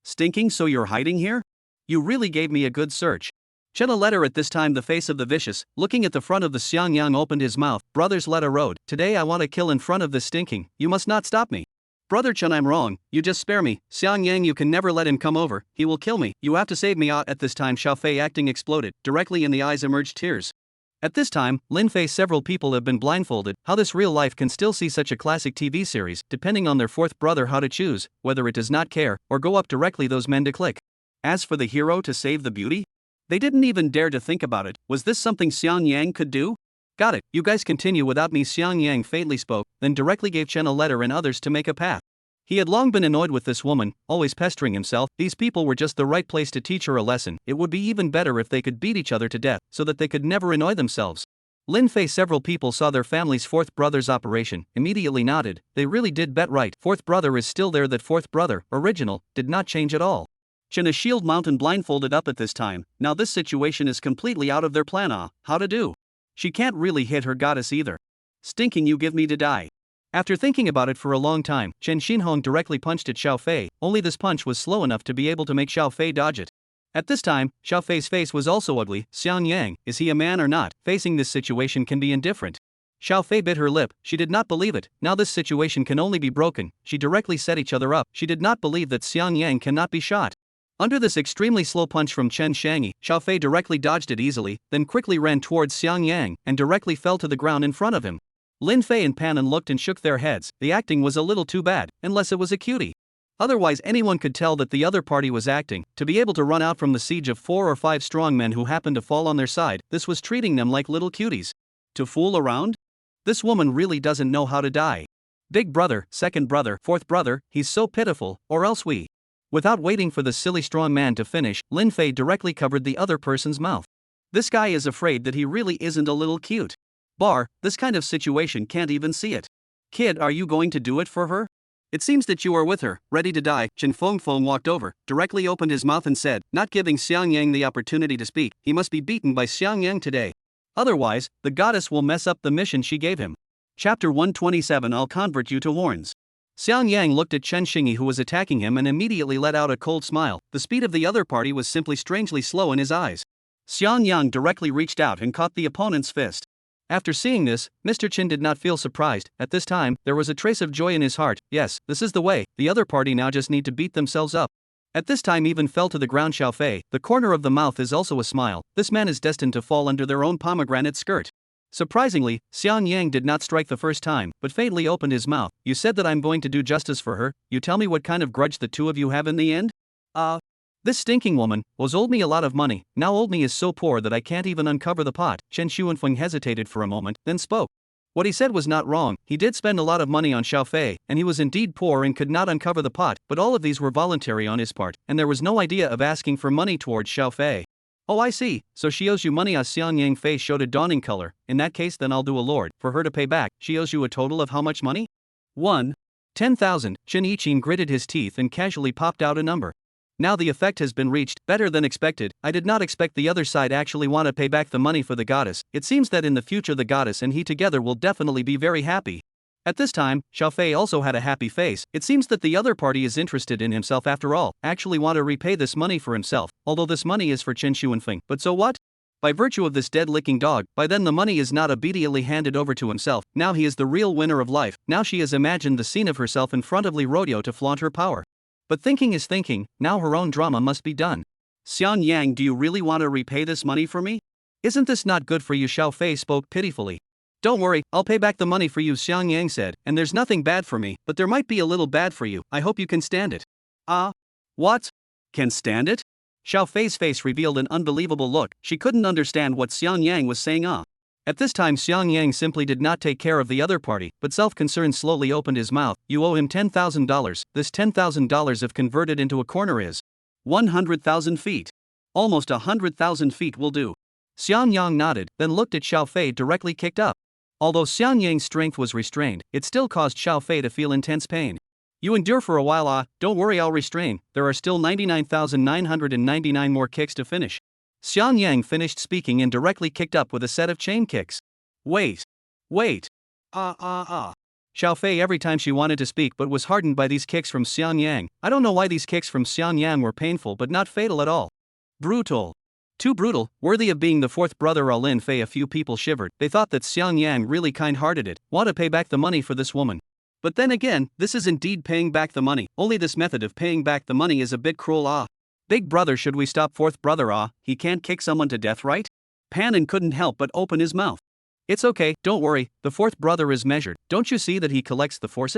Stinking, so you're hiding here? You really gave me a good search. Chen, a letter at this time, the face of the vicious, looking at the front of the Xiang Yang, opened his mouth. Brothers, let a road. Today I want to kill in front of this stinking. You must not stop me. Brother Chen, I'm wrong. You just spare me. Xiang Yang, you can never let him come over. He will kill me. You have to save me. At this time, Xiao Fei acting exploded. Directly in the eyes emerged tears. At this time, Lin Fei, several people have been blindfolded. How this real life can still see such a classic TV series, depending on their fourth brother how to choose, whether it does not care, or go up directly those men to click. As for the hero to save the beauty? They didn't even dare to think about it. Was this something Xiang Yang could do? Got it, you guys continue without me. Xiang Yang faintly spoke, then directly gave Chen a letter and others to make a path. He had long been annoyed with this woman, always pestering himself. These people were just the right place to teach her a lesson. It would be even better if they could beat each other to death, so that they could never annoy themselves. Lin Fei, several people saw their family's fourth brother's operation, immediately nodded. They really did bet right. Fourth brother is still there. That fourth brother, original, did not change at all. Chen, a shield mountain, blindfolded up at this time. Now this situation is completely out of their plan. How to do? She can't really hit her goddess either. Stinking, you give me to die. After thinking about it for a long time, Chen Xinhong directly punched at Xiao Fei, only this punch was slow enough to be able to make Xiao Fei dodge it. At this time, Xiao Fei's face was also ugly. Xiang Yang, is he a man or not? Facing this situation can be indifferent. Xiao Fei bit her lip, she did not believe it, now this situation can only be broken, she directly set each other up, she did not believe that Xiang Yang cannot be shot. Under this extremely slow punch from Chen Shangi, Xiao Fei directly dodged it easily, then quickly ran towards Xiang Yang, and directly fell to the ground in front of him. Lin Fei and Pan An looked and shook their heads, the acting was a little too bad, unless it was a cutie. Otherwise anyone could tell that the other party was acting, to be able to run out from the siege of 4 or 5 strong men who happened to fall on their side, this was treating them like little cuties. To fool around? This woman really doesn't know how to die. Big brother, second brother, fourth brother, he's so pitiful, or else we. Without waiting for the silly strong man to finish, Lin Fei directly covered the other person's mouth. This guy is afraid that he really isn't a little cute. This kind of situation can't even see it. Kid, are you going to do it for her? It seems that you are with her, ready to die. Chen Fengfeng walked over, directly opened his mouth and said, not giving Xiang Yang the opportunity to speak, he must be beaten by Xiang Yang today. Otherwise, the goddess will mess up the mission she gave him. Chapter 127, I'll convert you to horns. Xiang Yang looked at Chen Xingyi who was attacking him and immediately let out a cold smile, the speed of the other party was simply strangely slow in his eyes. Xiang Yang directly reached out and caught the opponent's fist. After seeing this, Mr. Chen did not feel surprised, at this time, there was a trace of joy in his heart, yes, this is the way, the other party now just need to beat themselves up. At this time even fell to the ground Xiao Fei, the corner of the mouth is also a smile, this man is destined to fall under their own pomegranate skirt. Surprisingly, Xiang Yang did not strike the first time, but faintly opened his mouth, you said that I'm going to do justice for her, you tell me what kind of grudge the two of you have in the end? This stinking woman was owed me a lot of money, now old me is so poor that I can't even uncover the pot. Chen Xuanfeng hesitated for a moment, then spoke. What he said was not wrong, he did spend a lot of money on Xiao Fei, and he was indeed poor and could not uncover the pot, but all of these were voluntary on his part, and there was no idea of asking for money towards Xiao Fei. Oh I see, so she owes you money. Xiang Yang face showed a dawning color, in that case then I'll do a lord, for her to pay back, she owes you a total of how much money? 10,000, Chen Yiqin gritted his teeth and casually popped out a number. Now the effect has been reached, better than expected, I did not expect the other side actually want to pay back the money for the goddess, it seems that in the future the goddess and he together will definitely be very happy. At this time, Xiao Fei also had a happy face, it seems that the other party is interested in himself after all, actually want to repay this money for himself, although this money is for Chen Xuanfeng, but so what? By virtue of this dead-licking dog, by then the money is not immediately handed over to himself, now he is the real winner of life, now she has imagined the scene of herself in front of Li Rodeo to flaunt her power. But thinking is thinking, now her own drama must be done. Xiang Yang, do you really want to repay this money for me? Isn't this not good for you? Xiao Fei spoke pitifully. Don't worry, I'll pay back the money for you, Xiang Yang said, and there's nothing bad for me, but there might be a little bad for you, I hope you can stand it. What? Can stand it? Xiao Fei's face revealed an unbelievable look, she couldn't understand what Xiang Yang was saying. At this time Xiang Yang simply did not take care of the other party, but self-concerned slowly opened his mouth, you owe him $10,000, this $10,000 if converted into a corner is 100,000 feet. Almost 100,000 feet will do. Xiang Yang nodded, then looked at Xiao Fei directly kicked up. Although Xiang Yang's strength was restrained, it still caused Xiao Fei to feel intense pain. You endure for a while, don't worry, I'll restrain, there are still 99,999 more kicks to finish. Xiang Yang finished speaking and directly kicked up with a set of chain kicks. Wait. Xiao Fei every time she wanted to speak but was hardened by these kicks from Xiang Yang. I don't know why these kicks from Xiang Yang were painful but not fatal at all. Brutal. Too brutal, worthy of being the fourth brother of Lin Fei. A few people shivered, they thought that Xiang Yang really kind-hearted it, want to pay back the money for this woman. But then again, this is indeed paying back the money, only this method of paying back the money is a bit cruel. Big brother, should we stop fourth brother? He can't kick someone to death, right? Pan An couldn't help but open his mouth. It's okay, don't worry, the fourth brother is measured, don't you see that he collects the force?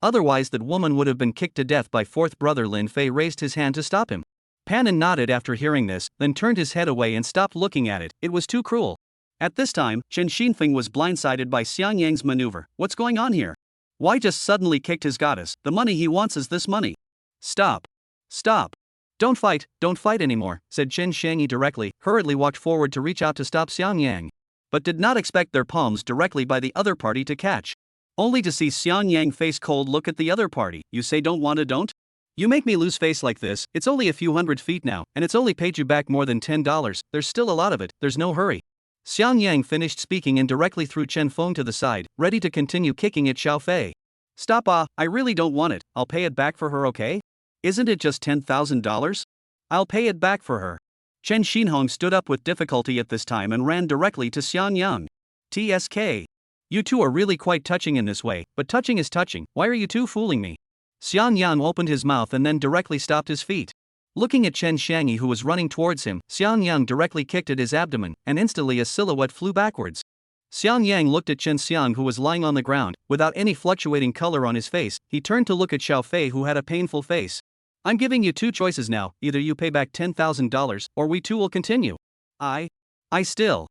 Otherwise that woman would have been kicked to death by fourth brother. Lin Fei raised his hand to stop him. Pan An nodded after hearing this, then turned his head away and stopped looking at it, it was too cruel. At this time, Chen Xinfeng was blindsided by Xiang Yang's maneuver. What's going on here? Why just suddenly kicked his goddess? The money he wants is this money. Stop. Don't fight anymore, said Chen Shangyi directly, hurriedly walked forward to reach out to stop Xiang Yang. But did not expect their palms directly by the other party to catch. Only to see Xiang Yang face cold look at the other party. You say don't? You make me lose face like this, it's only a few hundred feet now, and it's only paid you back more than $10, there's still a lot of it, there's no hurry. Xiang Yang finished speaking and directly threw Chen Feng to the side, ready to continue kicking at Xiao Fei. Stop, I really don't want it, I'll pay it back for her, okay? Isn't it just $10,000? I'll pay it back for her. Chen Xinhong stood up with difficulty at this time and ran directly to Xiang Yang. TSK. You two are really quite touching in this way, but touching is touching, why are you two fooling me? Xiang Yang opened his mouth and then directly stopped his feet. Looking at Chen Xiangyi who was running towards him, Xiang Yang directly kicked at his abdomen, and instantly a silhouette flew backwards. Xiang Yang looked at Chen Xiang who was lying on the ground, without any fluctuating color on his face. He turned to look at Xiao Fei who had a painful face. I'm giving you two choices now, either you pay back $10,000, or we two will continue. I still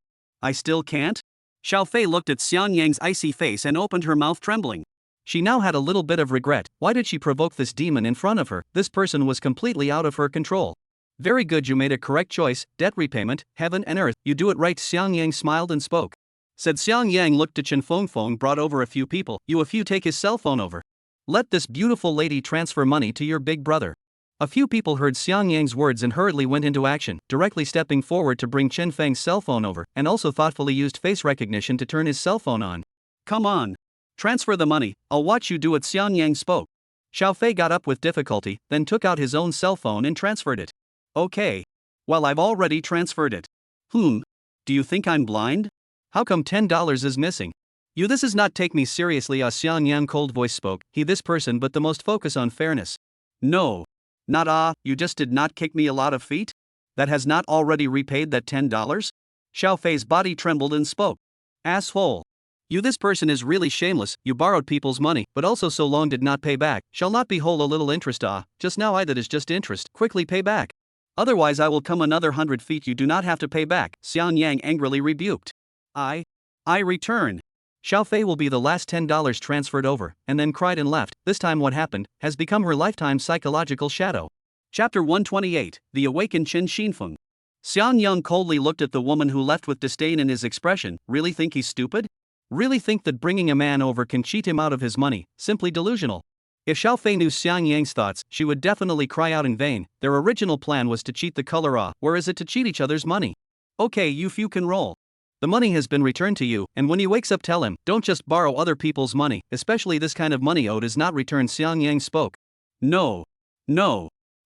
can't? Xiao Fei looked at Xiang Yang's icy face and opened her mouth trembling. She now had a little bit of regret. Why did she provoke this demon in front of her? This person was completely out of her control. Very good, you made a correct choice, debt repayment, heaven and earth, you do it right. Xiang Yang smiled and spoke. Said Xiang Yang looked to Chen Feng brought over a few people, if you take his cell phone over. Let this beautiful lady transfer money to your big brother. A few people heard Xiang Yang's words and hurriedly went into action, directly stepping forward to bring Chen Feng's cell phone over, and also thoughtfully used face recognition to turn his cell phone on. Come on. Transfer the money, I'll watch you do it, Xiang Yang spoke. Xiao Fei got up with difficulty, then took out his own cell phone and transferred it. Okay. Well, I've already transferred it. Do you think I'm blind? How come $10 is missing? This is not take me seriously, Xiang Yang cold voice spoke, this person but the most focus on fairness. No. Not you just did not kick me a lot of feet? That has not already repaid that $10? Xiao Fei's body trembled and spoke. Asshole. This person is really shameless, you borrowed people's money, but also so long did not pay back, shall not be whole a little interest just now that is just interest, quickly pay back. Otherwise I will come another 100 feet you do not have to pay back, Xiang Yang angrily rebuked. I return. Xiao Fei will be the last $10 transferred over, and then cried and left. This time what happened, has become her lifetime psychological shadow. Chapter 128, The Awakened Chen Xinfeng. Xiang Yang coldly looked at the woman who left with disdain in his expression. Really think he's stupid? Really think that bringing a man over can cheat him out of his money? Simply delusional. If Xiao Fei knew Xiang Yang's thoughts, she would definitely cry out in vain. Their original plan was to cheat the color whereas it to cheat each other's money. Okay, you few can roll. The money has been returned to you, and when he wakes up tell him, don't just borrow other people's money, especially this kind of money owed is not returned, Xiang Yang spoke. No.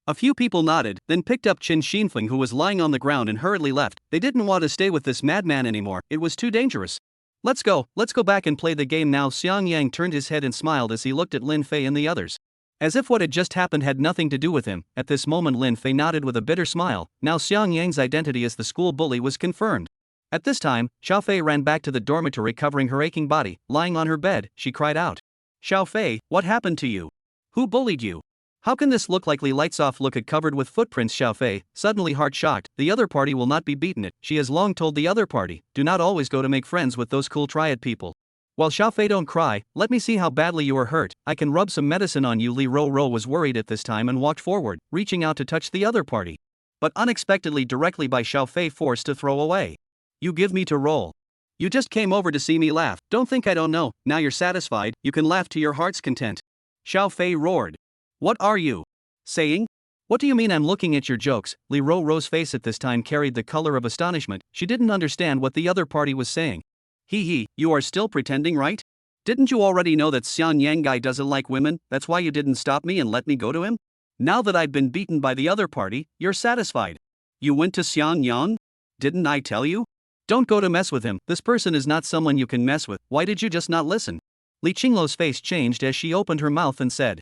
A few people nodded, then picked up Chen Xinfeng who was lying on the ground and hurriedly left. They didn't want to stay with this madman anymore, it was too dangerous. Let's go back and play the game now. Xiang Yang turned his head and smiled as he looked at Lin Fei and the others. As if what had just happened had nothing to do with him, at this moment Lin Fei nodded with a bitter smile. Now Xiang Yang's identity as the school bully was confirmed. At this time, Xiao Fei ran back to the dormitory covering her aching body. Lying on her bed, she cried out. Xiao Fei, what happened to you? Who bullied you? How can this look likely lights off look at covered with footprints? Xiao Fei, suddenly heart shocked, the other party will not be beaten it. She has long told the other party, do not always go to make friends with those cool triad people. Well, Xiao Fei, don't cry, let me see how badly you are hurt, I can rub some medicine on you. Li Ro was worried at this time and walked forward, reaching out to touch the other party. But unexpectedly directly by Xiao Fei forced to throw away. You give me to roll. You just came over to see me laugh, don't think I don't know, now you're satisfied, you can laugh to your heart's content. Xiao Fei roared. What are you saying? What do you mean I'm looking at your jokes? Li Ro's face at this time carried the color of astonishment. She didn't understand what the other party was saying. You are still pretending, right? Didn't you already know that Xiang Yang guy doesn't like women, that's why you didn't stop me and let me go to him? Now that I've been beaten by the other party, you're satisfied. You went to Xiang Yang? Didn't I tell you? Don't go to mess with him, this person is not someone you can mess with, why did you just not listen? Li Qingluo's face changed as she opened her mouth and said.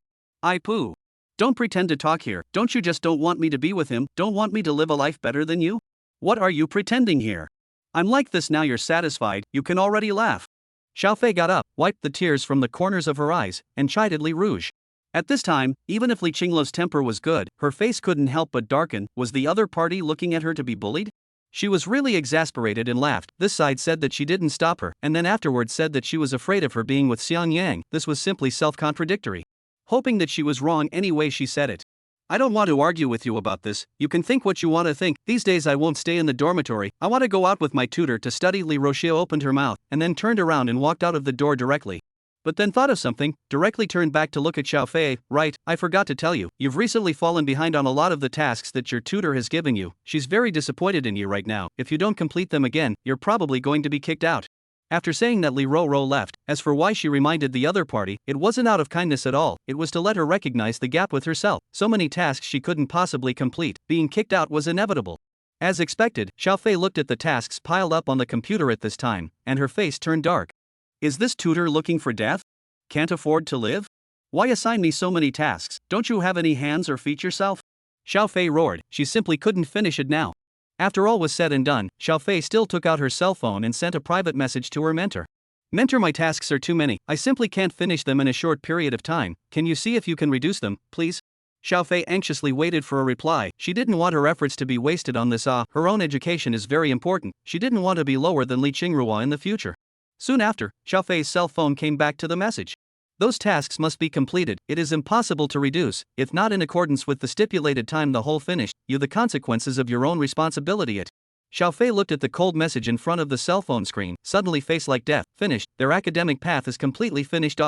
Poo. Don't pretend to talk here, don't you just don't want me to be with him, don't want me to live a life better than you? What are you pretending here? I'm like this now you're satisfied, you can already laugh. Xiao Fei got up, wiped the tears from the corners of her eyes, and chided Li Rouge. At this time, even if Li Qingluo's temper was good, her face couldn't help but darken. Was the other party looking at her to be bullied? She was really exasperated and laughed. This side said that she didn't stop her, and then afterwards said that she was afraid of her being with Xiang Yang. This was simply self-contradictory. Hoping that she was wrong anyway she said it. I don't want to argue with you about this, you can think what you want to think, these days I won't stay in the dormitory, I want to go out with my tutor to study. Li Rochelle opened her mouth, and then turned around and walked out of the door directly. But then thought of something, directly turned back to look at Xiao Fei. Right, I forgot to tell you, you've recently fallen behind on a lot of the tasks that your tutor has given you. She's very disappointed in you right now. If you don't complete them again, you're probably going to be kicked out. After saying that, Li Roro left. As for why she reminded the other party, it wasn't out of kindness at all, it was to let her recognize the gap with herself. So many tasks she couldn't possibly complete, being kicked out was inevitable. As expected, Xiao Fei looked at the tasks piled up on the computer at this time, and her face turned dark. Is this tutor looking for death? Can't afford to live? Why assign me so many tasks? Don't you have any hands or feet yourself? Xiao Fei roared, she simply couldn't finish it now. After all was said and done, Xiao Fei still took out her cell phone and sent a private message to her mentor. Mentor, my tasks are too many, I simply can't finish them in a short period of time, can you see if you can reduce them, please? Xiao Fei anxiously waited for a reply. She didn't want her efforts to be wasted on this. Her own education is very important, she didn't want to be lower than Li Qingrua in the future. Soon after, Xiao Fei's cell phone came back to the message. Those tasks must be completed, it is impossible to reduce, if not in accordance with the stipulated time the whole finished, you the consequences of your own responsibility it. Xiao Fei looked at the cold message in front of the cell phone screen, suddenly face like death, finished, their academic path is completely finished.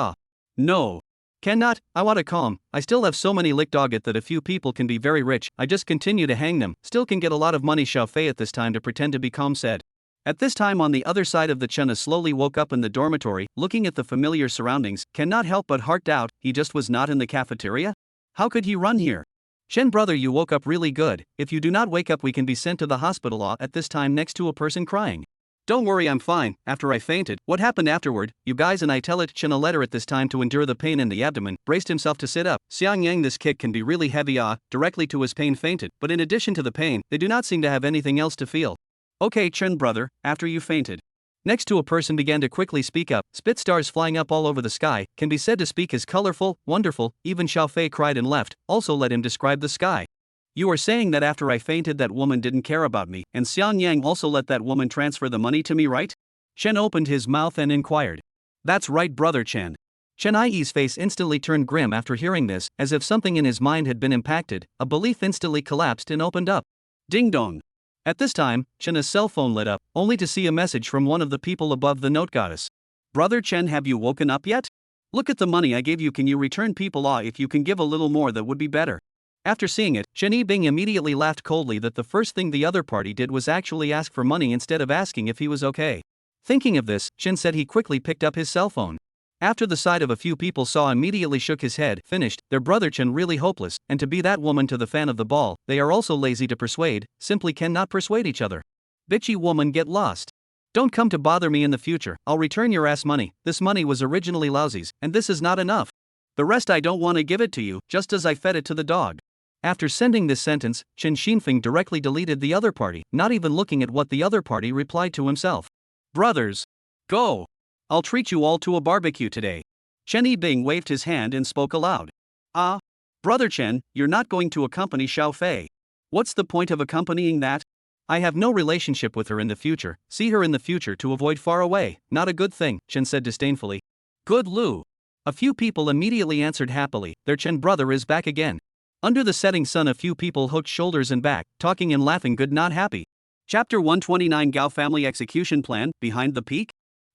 No. Cannot, I want to calm, I still have so many licked dog it that a few people can be very rich, I just continue to hang them, still can get a lot of money. Xiao Fei at this time to pretend to be calm said. At this time on the other side of the Chena slowly woke up in the dormitory, looking at the familiar surroundings, cannot help but heart doubt, he just was not in the cafeteria? How could he run here? Chen brother, you woke up really good, if you do not wake up we can be sent to the hospital at this time next to a person crying. Don't worry, I'm fine, after I fainted, what happened afterward, you guys and I tell it. Chen a letter at this time to endure the pain in the abdomen, braced himself to sit up. Xiang Yang, this kick can be really heavy. Directly to his pain fainted, but in addition to the pain, they do not seem to have anything else to feel. Okay Chen brother, after you fainted. Next to a person began to quickly speak up, spit stars flying up all over the sky, can be said to speak as colorful, wonderful, even Xiao Fei cried and left, also let him describe the sky. You are saying that after I fainted that woman didn't care about me, and Xiang Yang also let that woman transfer the money to me, right? Chen opened his mouth and inquired. That's right brother Chen. Chen I's face instantly turned grim after hearing this, as if something in his mind had been impacted, a belief instantly collapsed and opened up. Ding dong. At this time, Chen's cell phone lit up, only to see a message from one of the people above the note goddess. Brother Chen, have you woken up yet? Look at the money I gave you, can you return people? If you can give a little more that would be better. After seeing it, Chen Yibing immediately laughed coldly that the first thing the other party did was actually ask for money instead of asking if he was okay. Thinking of this, Chen said he quickly picked up his cell phone. After the sight of a few people saw immediately shook his head, finished, their brother Chen really hopeless, and to be that woman to the fan of the ball, they are also lazy to persuade, simply cannot persuade each other. Bitchy woman, get lost. Don't come to bother me in the future, I'll return your ass money, this money was originally Lousy's, and this is not enough. The rest I don't want to give it to you, just as I fed it to the dog. After sending this sentence, Chen Xinfeng directly deleted the other party, not even looking at what the other party replied to himself. Brothers. Go. I'll treat you all to a barbecue today. Chen Yibing waved his hand and spoke aloud. Brother Chen, you're not going to accompany Xiao Fei. What's the point of accompanying that? I have no relationship with her in the future, see her in the future to avoid far away, not a good thing, Chen said disdainfully. Good Lu. A few people immediately answered happily, their Chen brother is back again. Under the setting sun a few people hooked shoulders and back, talking and laughing good not happy. Chapter 129 Gao Family Execution Plan, Behind the Peak?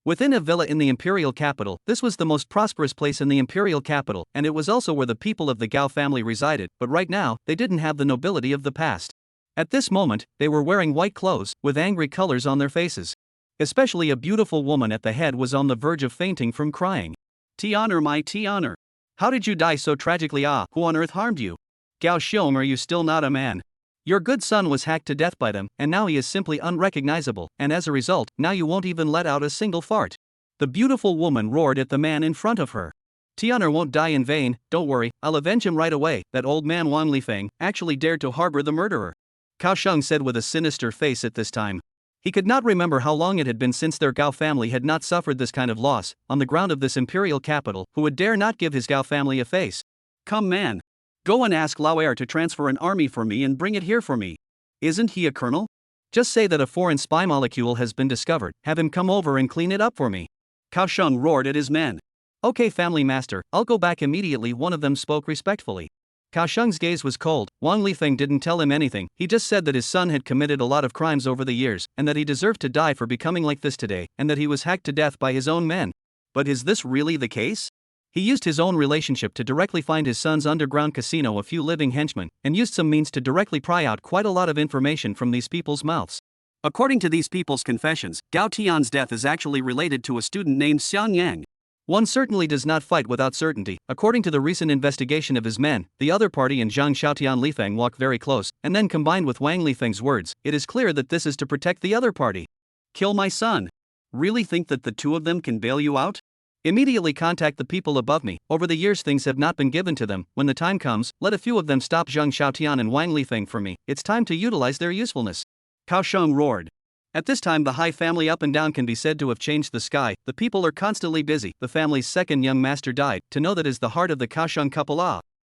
Within a villa in the imperial capital, this was the most prosperous place in the imperial capital, and it was also where the people of the Gao family resided, but right now, they didn't have the nobility of the past. At this moment, they were wearing white clothes, with angry colors on their faces. Especially a beautiful woman at the head was on the verge of fainting from crying. Tian'er, my Tian'er. How did you die so tragically? Who on earth harmed you? Gao Xiong, are you still not a man? Your good son was hacked to death by them, and now he is simply unrecognizable, and as a result, now you won't even let out a single fart. The beautiful woman roared at the man in front of her. Tian'er won't die in vain, don't worry, I'll avenge him right away. That old man Wang Lifeng actually dared to harbor the murderer. Cao Sheng said with a sinister face at this time. He could not remember how long it had been since their Gao family had not suffered this kind of loss, on the ground of this imperial capital, who would dare not give his Gao family a face. Come man. Go and ask Lauer to transfer an army for me and bring it here for me. Isn't he a colonel? Just say that a foreign spy molecule has been discovered, have him come over and clean it up for me. Cao Sheng roared at his men. Okay family master, I'll go back immediately, one of them spoke respectfully. Cao Sheng's gaze was cold. Wang Lifeng didn't tell him anything, he just said that his son had committed a lot of crimes over the years, and that he deserved to die for becoming like this today, and that he was hacked to death by his own men. But is this really the case? He used his own relationship to directly find his son's underground casino a few living henchmen, and used some means to directly pry out quite a lot of information from these people's mouths. According to these people's confessions, Gao Tian's death is actually related to a student named Xiang Yang. One certainly does not fight without certainty. According to the recent investigation of his men, the other party and Zhang Xiaotian Lifeng walk very close, and then combined with Wang Lifeng's words, it is clear that this is to protect the other party. Kill my son. Really think that the two of them can bail you out? Immediately contact the people above me. Over the years things have not been given to them. When the time comes, let a few of them stop Zhang Xiaotian and Wang Lifeng for me. It's time to utilize their usefulness. Cao Sheng roared. At this time the Hai family up and down can be said to have changed the sky. The people are constantly busy. The family's second young master died. To know that is the heart of the Cao Sheng couple.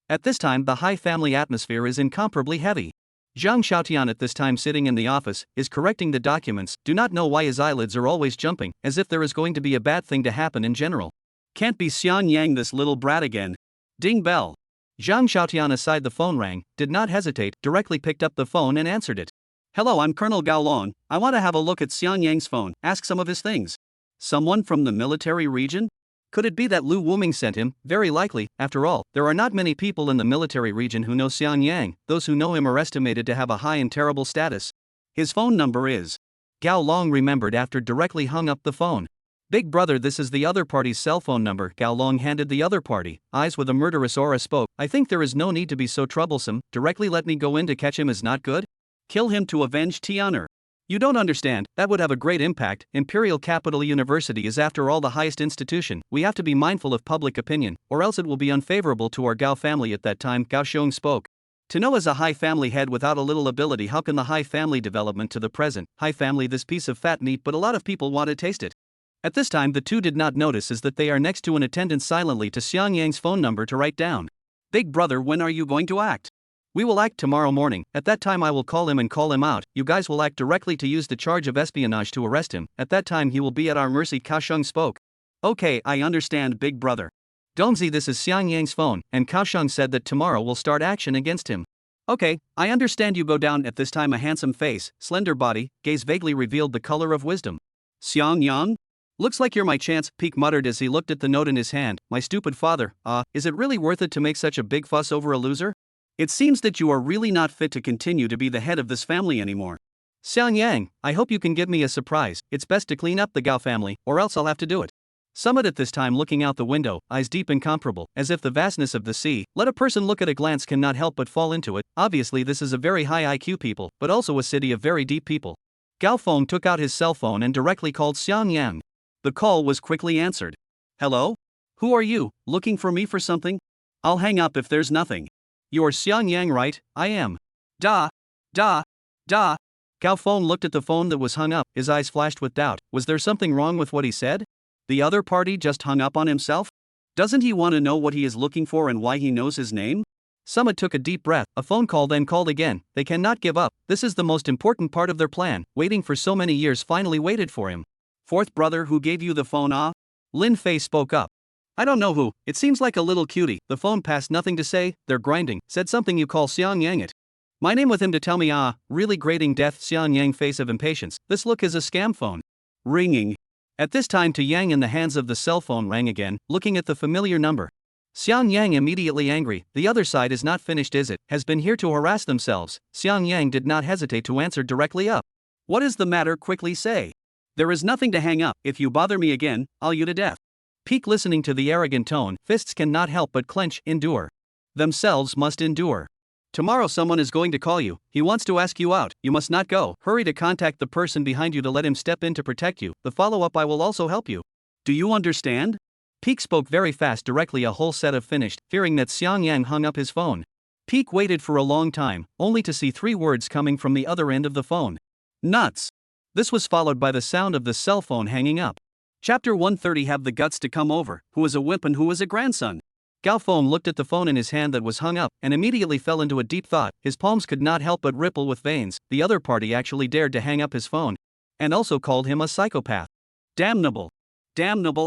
At this time the Hai family atmosphere is incomparably heavy. Zhang Xiaotian at this time sitting in the office, is correcting the documents, do not know why his eyelids are always jumping, as if there is going to be a bad thing to happen in general. Can't be Xiang Yang this little brat again. Ding bell. Zhang Xiaotian aside the phone rang, did not hesitate, directly picked up the phone and answered it. Hello, I'm Colonel Gao Long, I want to have a look at Xiang Yang's phone, ask some of his things. Someone from the military region? Could it be that Lu Wuming sent him? Very likely. After all, there are not many people in the military region who know Xiang Yang. Those who know him are estimated to have a high and terrible status. His phone number is. Gao Long remembered after directly hung up the phone. Big brother, this is the other party's cell phone number. Gao Long handed the other party. Eyes with a murderous aura spoke. I think there is no need to be so troublesome. Directly let me go in to catch him is not good. Kill him to avenge Tian'er. You don't understand, that would have a great impact. Imperial Capital University is after all the highest institution. We have to be mindful of public opinion, or else it will be unfavorable to our Gao family. At that time, Gao Xiong spoke. To know as a Hai family head without a little ability, how can the Hai family development to the present? Hai family, this piece of fat meat, but a lot of people want to taste it. At this time the two did not notice is that they are next to an attendant silently to Xiang Yang's phone number to write down. Big brother, when are you going to act? We will act tomorrow morning. At that time I will call him and call him out. You guys will act directly to use the charge of espionage to arrest him. At that time he will be at our mercy. Cao Sheng spoke. Okay, I understand, big brother. Dongzi, this is Xiang Yang's phone, and Cao Sheng said that tomorrow we'll start action against him. Okay, I understand. You go down. At this time a handsome face, slender body, gaze vaguely revealed the color of wisdom. Xiang Yang? Looks like you're my chance, Peek muttered as he looked at the note in his hand. My stupid father, is it really worth it to make such a big fuss over a loser? It seems that you are really not fit to continue to be the head of this family anymore. Xiang Yang, I hope you can give me a surprise. It's best to clean up the Gao family, or else I'll have to do it. Summit at this time looking out the window, eyes deep incomparable, as if the vastness of the sea, let a person look at a glance cannot help but fall into it. Obviously this is a very high IQ people, but also a city of very deep people. Gao Feng took out his cell phone and directly called Xiang Yang. The call was quickly answered. Hello? Who are you, looking for me for something? I'll hang up if there's nothing. You're Xiang Yang, right? I am. Da. Gao Feng looked at the phone that was hung up, his eyes flashed with doubt. Was there something wrong with what he said? The other party just hung up on himself? Doesn't he want to know what he is looking for and why he knows his name? Summit took a deep breath. A phone call, then called again. They cannot give up. This is the most important part of their plan. Waiting for so many years finally waited for him. Fourth brother, who gave you the phone? Lin Fei spoke up. I don't know who. It seems like a little cutie. The phone passed, nothing to say. They're grinding. Said something you call Xiang Yang it. My name with him to tell me really grating death. Xiang Yang face of impatience. This look is a scam phone. Ringing. At this time to Yang in the hands of the cell phone rang again, looking at the familiar number. Xiang Yang immediately angry. The other side is not finished, is it? Has been here to harass themselves. Xiang Yang did not hesitate to answer directly up. What is the matter? Quickly say. There is nothing to hang up. If you bother me again, I'll you to death. Peek listening to the arrogant tone, fists cannot help but clench. Endure. Themselves must endure. Tomorrow someone is going to call you. He wants to ask you out. You must not go. Hurry to contact the person behind you to let him step in to protect you. The follow-up I will also help you. Do you understand? Peek spoke very fast, directly a whole set of finished, fearing that Xiang Yang hung up his phone. Peek waited for a long time, only to see 3 words coming from the other end of the phone. Nuts. This was followed by the sound of the cell phone hanging up. Chapter 130. Have the guts to come over. Who is a wimp and who is a grandson? Gao Feng looked at the phone in his hand that was hung up, and immediately fell into a deep thought. His palms could not help but ripple with veins. The other party actually dared to hang up his phone. And also called him a psychopath. Damnable. Damnable.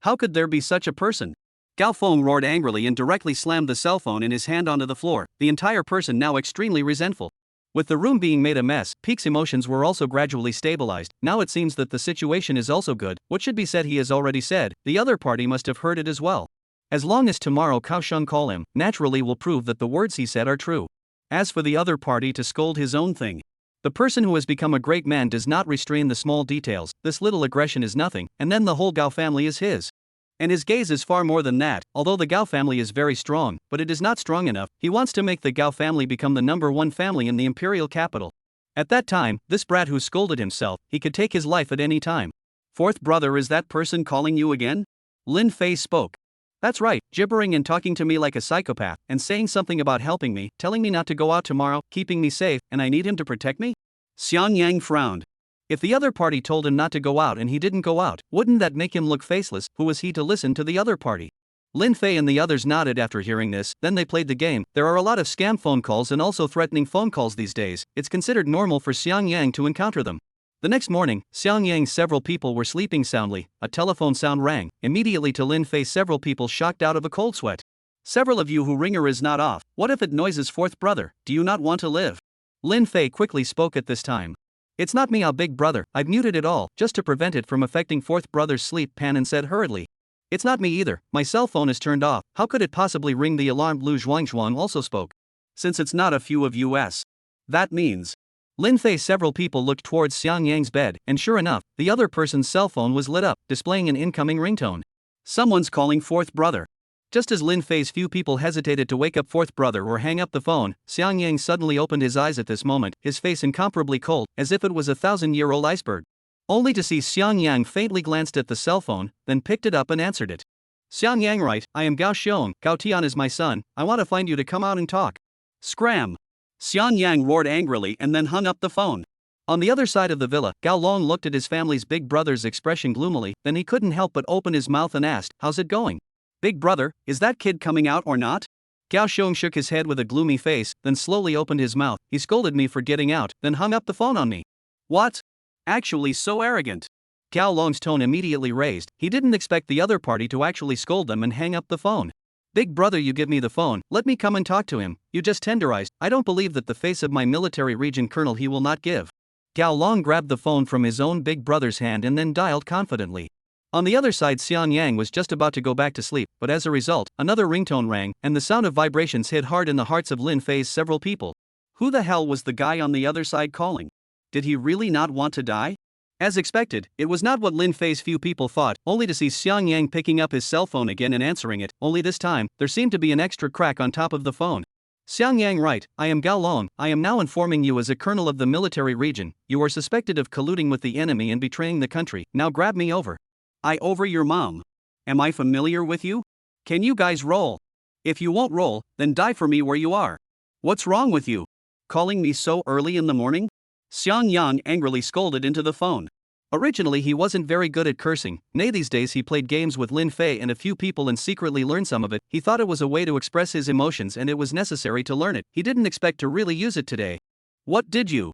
How could there be such a person? Gao Feng roared angrily and directly slammed the cell phone in his hand onto the floor, the entire person now extremely resentful. With the room being made a mess, Peek's emotions were also gradually stabilized. Now it seems that the situation is also good. What should be said he has already said, the other party must have heard it as well. As long as tomorrow Kaosheng call him, naturally will prove that the words he said are true. As for the other party to scold his own thing. The person who has become a great man does not restrain the small details, this little aggression is nothing, and then the whole Gao family is his. And his gaze is far more than that, although the Gao family is very strong, but it is not strong enough. He wants to make the Gao family become the #1 family in the imperial capital. At that time, this brat who scolded himself, he could take his life at any time. Fourth brother, is that person calling you again? Lin Fei spoke. That's right, gibbering and talking to me like a psychopath, and saying something about helping me, telling me not to go out tomorrow, keeping me safe, and I need him to protect me? Xiang Yang frowned. If the other party told him not to go out and he didn't go out, wouldn't that make him look faceless? Who was he to listen to the other party? Lin Fei and the others nodded after hearing this, then they played the game. There are a lot of scam phone calls and also threatening phone calls these days. It's considered normal for Xiang Yang to encounter them. The next morning, Xiang Yang several people were sleeping soundly. A telephone sound rang. Immediately to Lin Fei several people shocked out of a cold sweat. Several of you who ringer is not off. What if it noises fourth brother? Do you not want to live? Lin Fei quickly spoke at this time. It's not me, our big brother, I've muted it all, just to prevent it from affecting fourth brother's sleep, Pan and said hurriedly. It's not me either, my cell phone is turned off, how could it possibly ring the alarm? Lu Zhuangzhuang also spoke. Since it's not a few of us. That means. Lin Fei several people looked towards Xiang Yang's bed, and sure enough, the other person's cell phone was lit up, displaying an incoming ringtone. Someone's calling fourth brother. Just as Lin Fei's few people hesitated to wake up fourth brother or hang up the phone, Xiang Yang suddenly opened his eyes at this moment, his face incomparably cold, as if it was a 1,000-year-old iceberg. Only to see Xiang Yang faintly glanced at the cell phone, then picked it up and answered it. Xiang Yang, right, I am Gao Xiong, Gao Tian is my son, I want to find you to come out and talk. Scram! Xiang Yang roared angrily and then hung up the phone. On the other side of the villa, Gao Long looked at his family's big brother's expression gloomily, then he couldn't help but open his mouth and asked, how's it going? Big brother, is that kid coming out or not? Gao Xiong shook his head with a gloomy face, then slowly opened his mouth. He scolded me for getting out, then hung up the phone on me. What? Actually so arrogant. Gao Long's tone immediately raised. He didn't expect the other party to actually scold them and hang up the phone. Big brother, you give me the phone, let me come and talk to him. You just tenderized. I don't believe that the face of my military region colonel he will not give. Gao Long grabbed the phone from his own big brother's hand and then dialed confidently. On the other side, Xiang Yang was just about to go back to sleep, but as a result, another ringtone rang, and the sound of vibrations hit hard in the hearts of Lin Fei's several people. Who the hell was the guy on the other side calling? Did he really not want to die? As expected, it was not what Lin Fei's few people thought, only to see Xiang Yang picking up his cell phone again and answering it, only this time, there seemed to be an extra crack on top of the phone. Xiang Yang, right, I am Gao Long, I am now informing you as a colonel of the military region, you are suspected of colluding with the enemy and betraying the country, now grab me over. I over your mom. Am I familiar with you? Can you guys roll? If you won't roll, then die for me where you are. What's wrong with you? Calling me so early in the morning? Xiang Yang angrily scolded into the phone. Originally he wasn't very good at cursing, nay these days he played games with Lin Fei and a few people and secretly learned some of it. He thought it was a way to express his emotions and it was necessary to learn it. He didn't expect to really use it today. What did you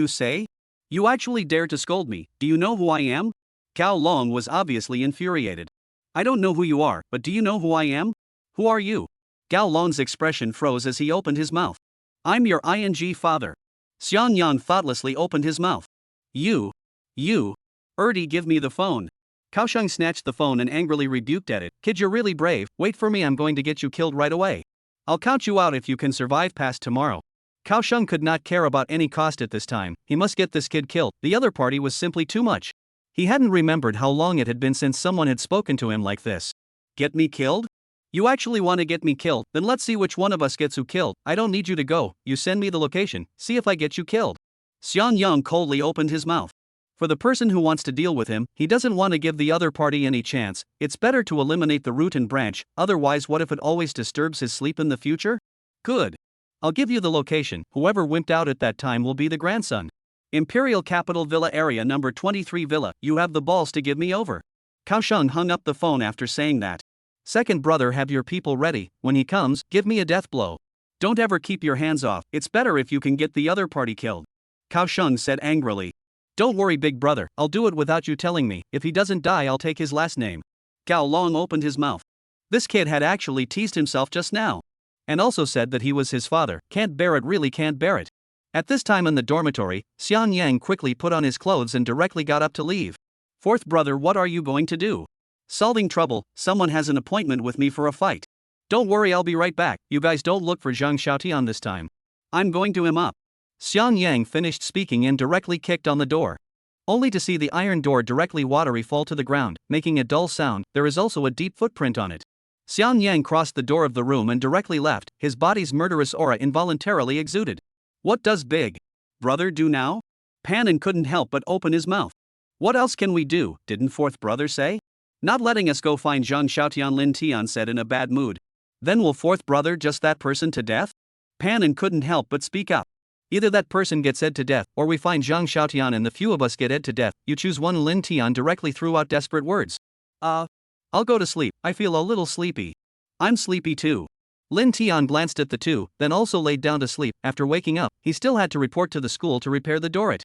say? You actually dared to scold me. Do you know who I am? Gao Long was obviously infuriated. I don't know who you are, but do you know who I am? Who are you? Gao Long's expression froze as he opened his mouth. I'm your ing father. Xiang Yang thoughtlessly opened his mouth. You. Erdi, give me the phone. Kaosheng snatched the phone and angrily rebuked at it. Kid, you're really brave, wait for me, I'm going to get you killed right away. I'll count you out if you can survive past tomorrow. Kaosheng could not care about any cost at this time, he must get this kid killed, the other party was simply too much. He hadn't remembered how long it had been since someone had spoken to him like this. Get me killed? You actually want to get me killed? Then let's see which one of us gets who killed. I don't need you to go, you send me the location, see if I get you killed. Xiang Yang coldly opened his mouth. For the person who wants to deal with him, he doesn't want to give the other party any chance. It's better to eliminate the root and branch, otherwise what if it always disturbs his sleep in the future? Good. I'll give you the location, whoever wimped out at that time will be the grandson. Imperial Capital Villa Area number 23 Villa, you have the balls to give me over. Kaosheng hung up the phone after saying that. Second brother, have your people ready, when he comes, give me a death blow. Don't ever keep your hands off, it's better if you can get the other party killed. Kaosheng said angrily. Don't worry big brother, I'll do it without you telling me, if he doesn't die I'll take his last name. Gao Long opened his mouth. This kid had actually teased himself just now. And also said that he was his father, can't bear it, really can't bear it. At this time in the dormitory, Xiang Yang quickly put on his clothes and directly got up to leave. Fourth brother, what are you going to do? Solving trouble, someone has an appointment with me for a fight. Don't worry, I'll be right back. You guys don't look for Zhang Xiaotian this time. I'm going to him up. Xiang Yang finished speaking and directly kicked on the door. Only to see the iron door directly watery fall to the ground, making a dull sound. There is also a deep footprint on it. Xiang Yang crossed the door of the room and directly left, his body's murderous aura involuntarily exuded. What does big brother do now? Panin couldn't help but open his mouth. What else can we do, didn't fourth brother say? Not letting us go find Zhang Xiaotian, Lin Tian said in a bad mood. Then will fourth brother just that person to death? Panin couldn't help but speak up. Either that person gets ed to death, or we find Zhang Xiaotian and the few of us get ed to death. You choose one. Lin Tian directly threw out desperate words. I'll go to sleep, I feel a little sleepy. I'm sleepy too. Lin Tian glanced at the two, then also laid down to sleep. After waking up, he still had to report to the school to repair the door.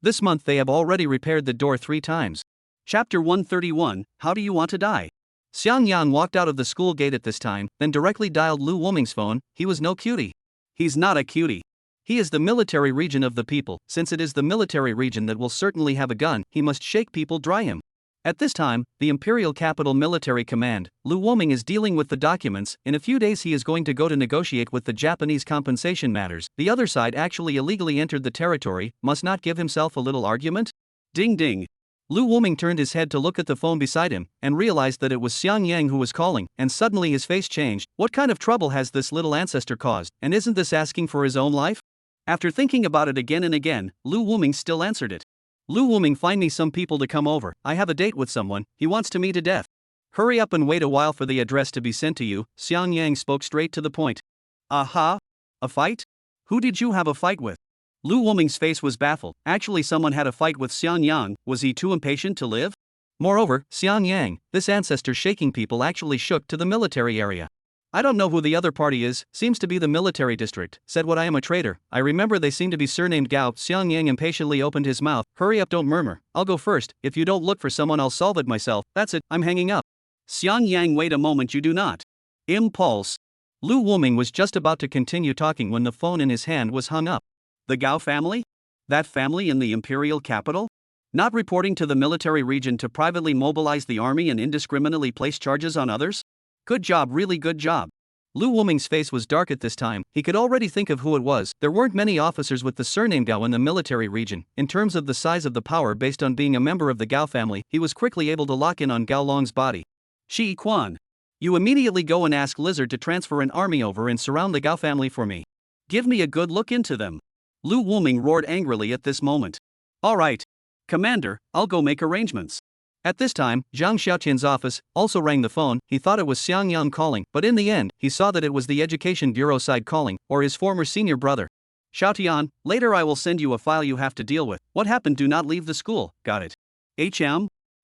This month they have already repaired the door 3 times. Chapter 131, How do you want to die? Xiang Yang walked out of the school gate at this time, then directly dialed Lu Wuming's phone. He was no cutie. He's not a cutie. He is the military region of the people. Since it is the military region that will certainly have a gun, he must shake people dry him. At this time, the Imperial Capital Military Command, Lu Wuming is dealing with the documents. In a few days he is going to go to negotiate with the Japanese compensation matters. The other side actually illegally entered the territory, must not give himself a little argument? Ding ding. Lu Wuming turned his head to look at the phone beside him, and realized that it was Xiang Yang who was calling, and suddenly his face changed. What kind of trouble has this little ancestor caused, and isn't this asking for his own life? After thinking about it again and again, Lu Wuming still answered it. Lu Wuming, find me some people to come over. I have a date with someone, he wants to me to death. Hurry up and wait a while for the address to be sent to you. Xiang Yang spoke straight to the point. Aha? A fight? Who did you have a fight with? Lu Wuming's face was baffled. Actually, someone had a fight with Xiang Yang. Was he too impatient to live? Moreover, Xiang Yang, this ancestor shaking people actually shook to the military area. I don't know who the other party is, seems to be the military district, said what I am a traitor. I remember they seem to be surnamed Gao. Xiang Yang impatiently opened his mouth. Hurry up, don't murmur. I'll go first. If you don't look for someone, I'll solve it myself. That's it, I'm hanging up. Xiang Yang, wait a moment, you do not. Impulse. Lu Wuming was just about to continue talking when the phone in his hand was hung up. The Gao family? That family in the imperial capital? Not reporting to the military region to privately mobilize the army and indiscriminately place charges on others? Good job, really good job. Lu Wuming's face was dark at this time. He could already think of who it was. There weren't many officers with the surname Gao in the military region. In terms of the size of the power based on being a member of the Gao family, he was quickly able to lock in on Gao Long's body. Shi Quan. You immediately go and ask Lizard to transfer an army over and surround the Gao family for me. Give me a good look into them. Lu Wuming roared angrily at this moment. All right. Commander, I'll go make arrangements. At this time, Zhang Xiaotian's office also rang the phone. He thought it was Xiang Yang calling, but in the end, he saw that it was the Education Bureau side calling, or his former senior brother. Xiaotian, later I will send you a file you have to deal with. What happened? Do not leave the school. Got it.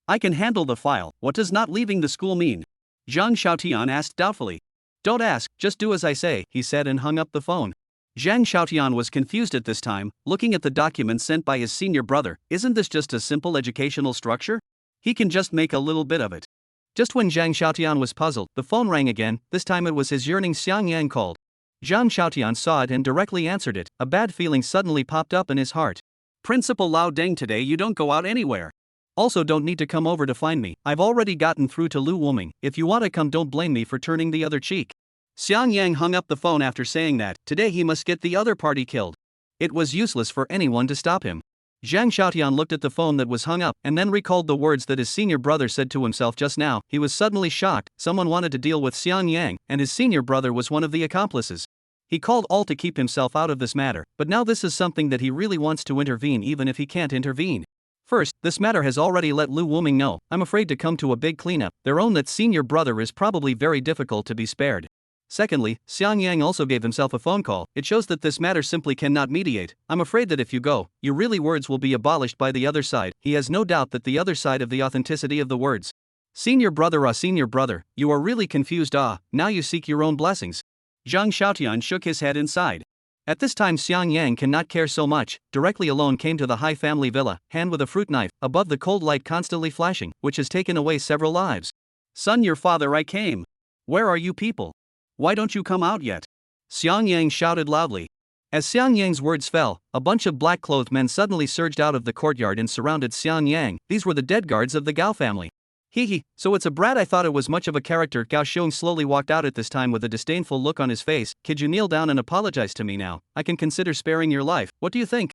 I can handle the file. What does not leaving the school mean? Zhang Xiaotian asked doubtfully. Don't ask, just do as I say, he said and hung up the phone. Zhang Xiaotian was confused at this time, looking at the documents sent by his senior brother. Isn't this just a simple educational structure? He can just make a little bit of it. Just when Zhang Xiaotian was puzzled, the phone rang again. This time it was his yearning Xiang Yang called. Zhang Xiaotian saw it and directly answered it. A bad feeling suddenly popped up in his heart. Principal Lao Deng, today you don't go out anywhere. Also, don't need to come over to find me. I've already gotten through to Lu Wuming. If you want to come, don't blame me for turning the other cheek. Xiang Yang hung up the phone after saying that. Today he must get the other party killed. It was useless for anyone to stop him. Zhang Xiaotian looked at the phone that was hung up and then recalled the words that his senior brother said to himself just now. He was suddenly shocked. Someone wanted to deal with Xiang Yang, and his senior brother was one of the accomplices. He called all to keep himself out of this matter, but now this is something that he really wants to intervene even if he can't intervene. First, this matter has already let Lu Wuming know. I'm afraid to come to a big cleanup. Their own that senior brother is probably very difficult to be spared. Secondly, Xiang Yang also gave himself a phone call. It shows that this matter simply cannot mediate. I'm afraid that if you go, your really words will be abolished by the other side. He has no doubt that the other side of the authenticity of the words. Senior brother, you are really confused. Now you seek your own blessings. Zhang Xiaotian shook his head inside. At this time Xiang Yang cannot care so much. Directly alone came to the high family villa, hand with a fruit knife, above the cold light constantly flashing, which has taken away several lives. Son, your father, I came. Where are you people? Why don't you come out yet? Xiang Yang shouted loudly. As Xiang Yang's words fell, a bunch of black-clothed men suddenly surged out of the courtyard and surrounded Xiang Yang. These were the dead guards of the Gao family. Hee, so it's a brat. I thought it was much of a character. Gao Xiong slowly walked out at this time with a disdainful look on his face. Could you kneel down and apologize to me now? I can consider sparing your life. What do you think?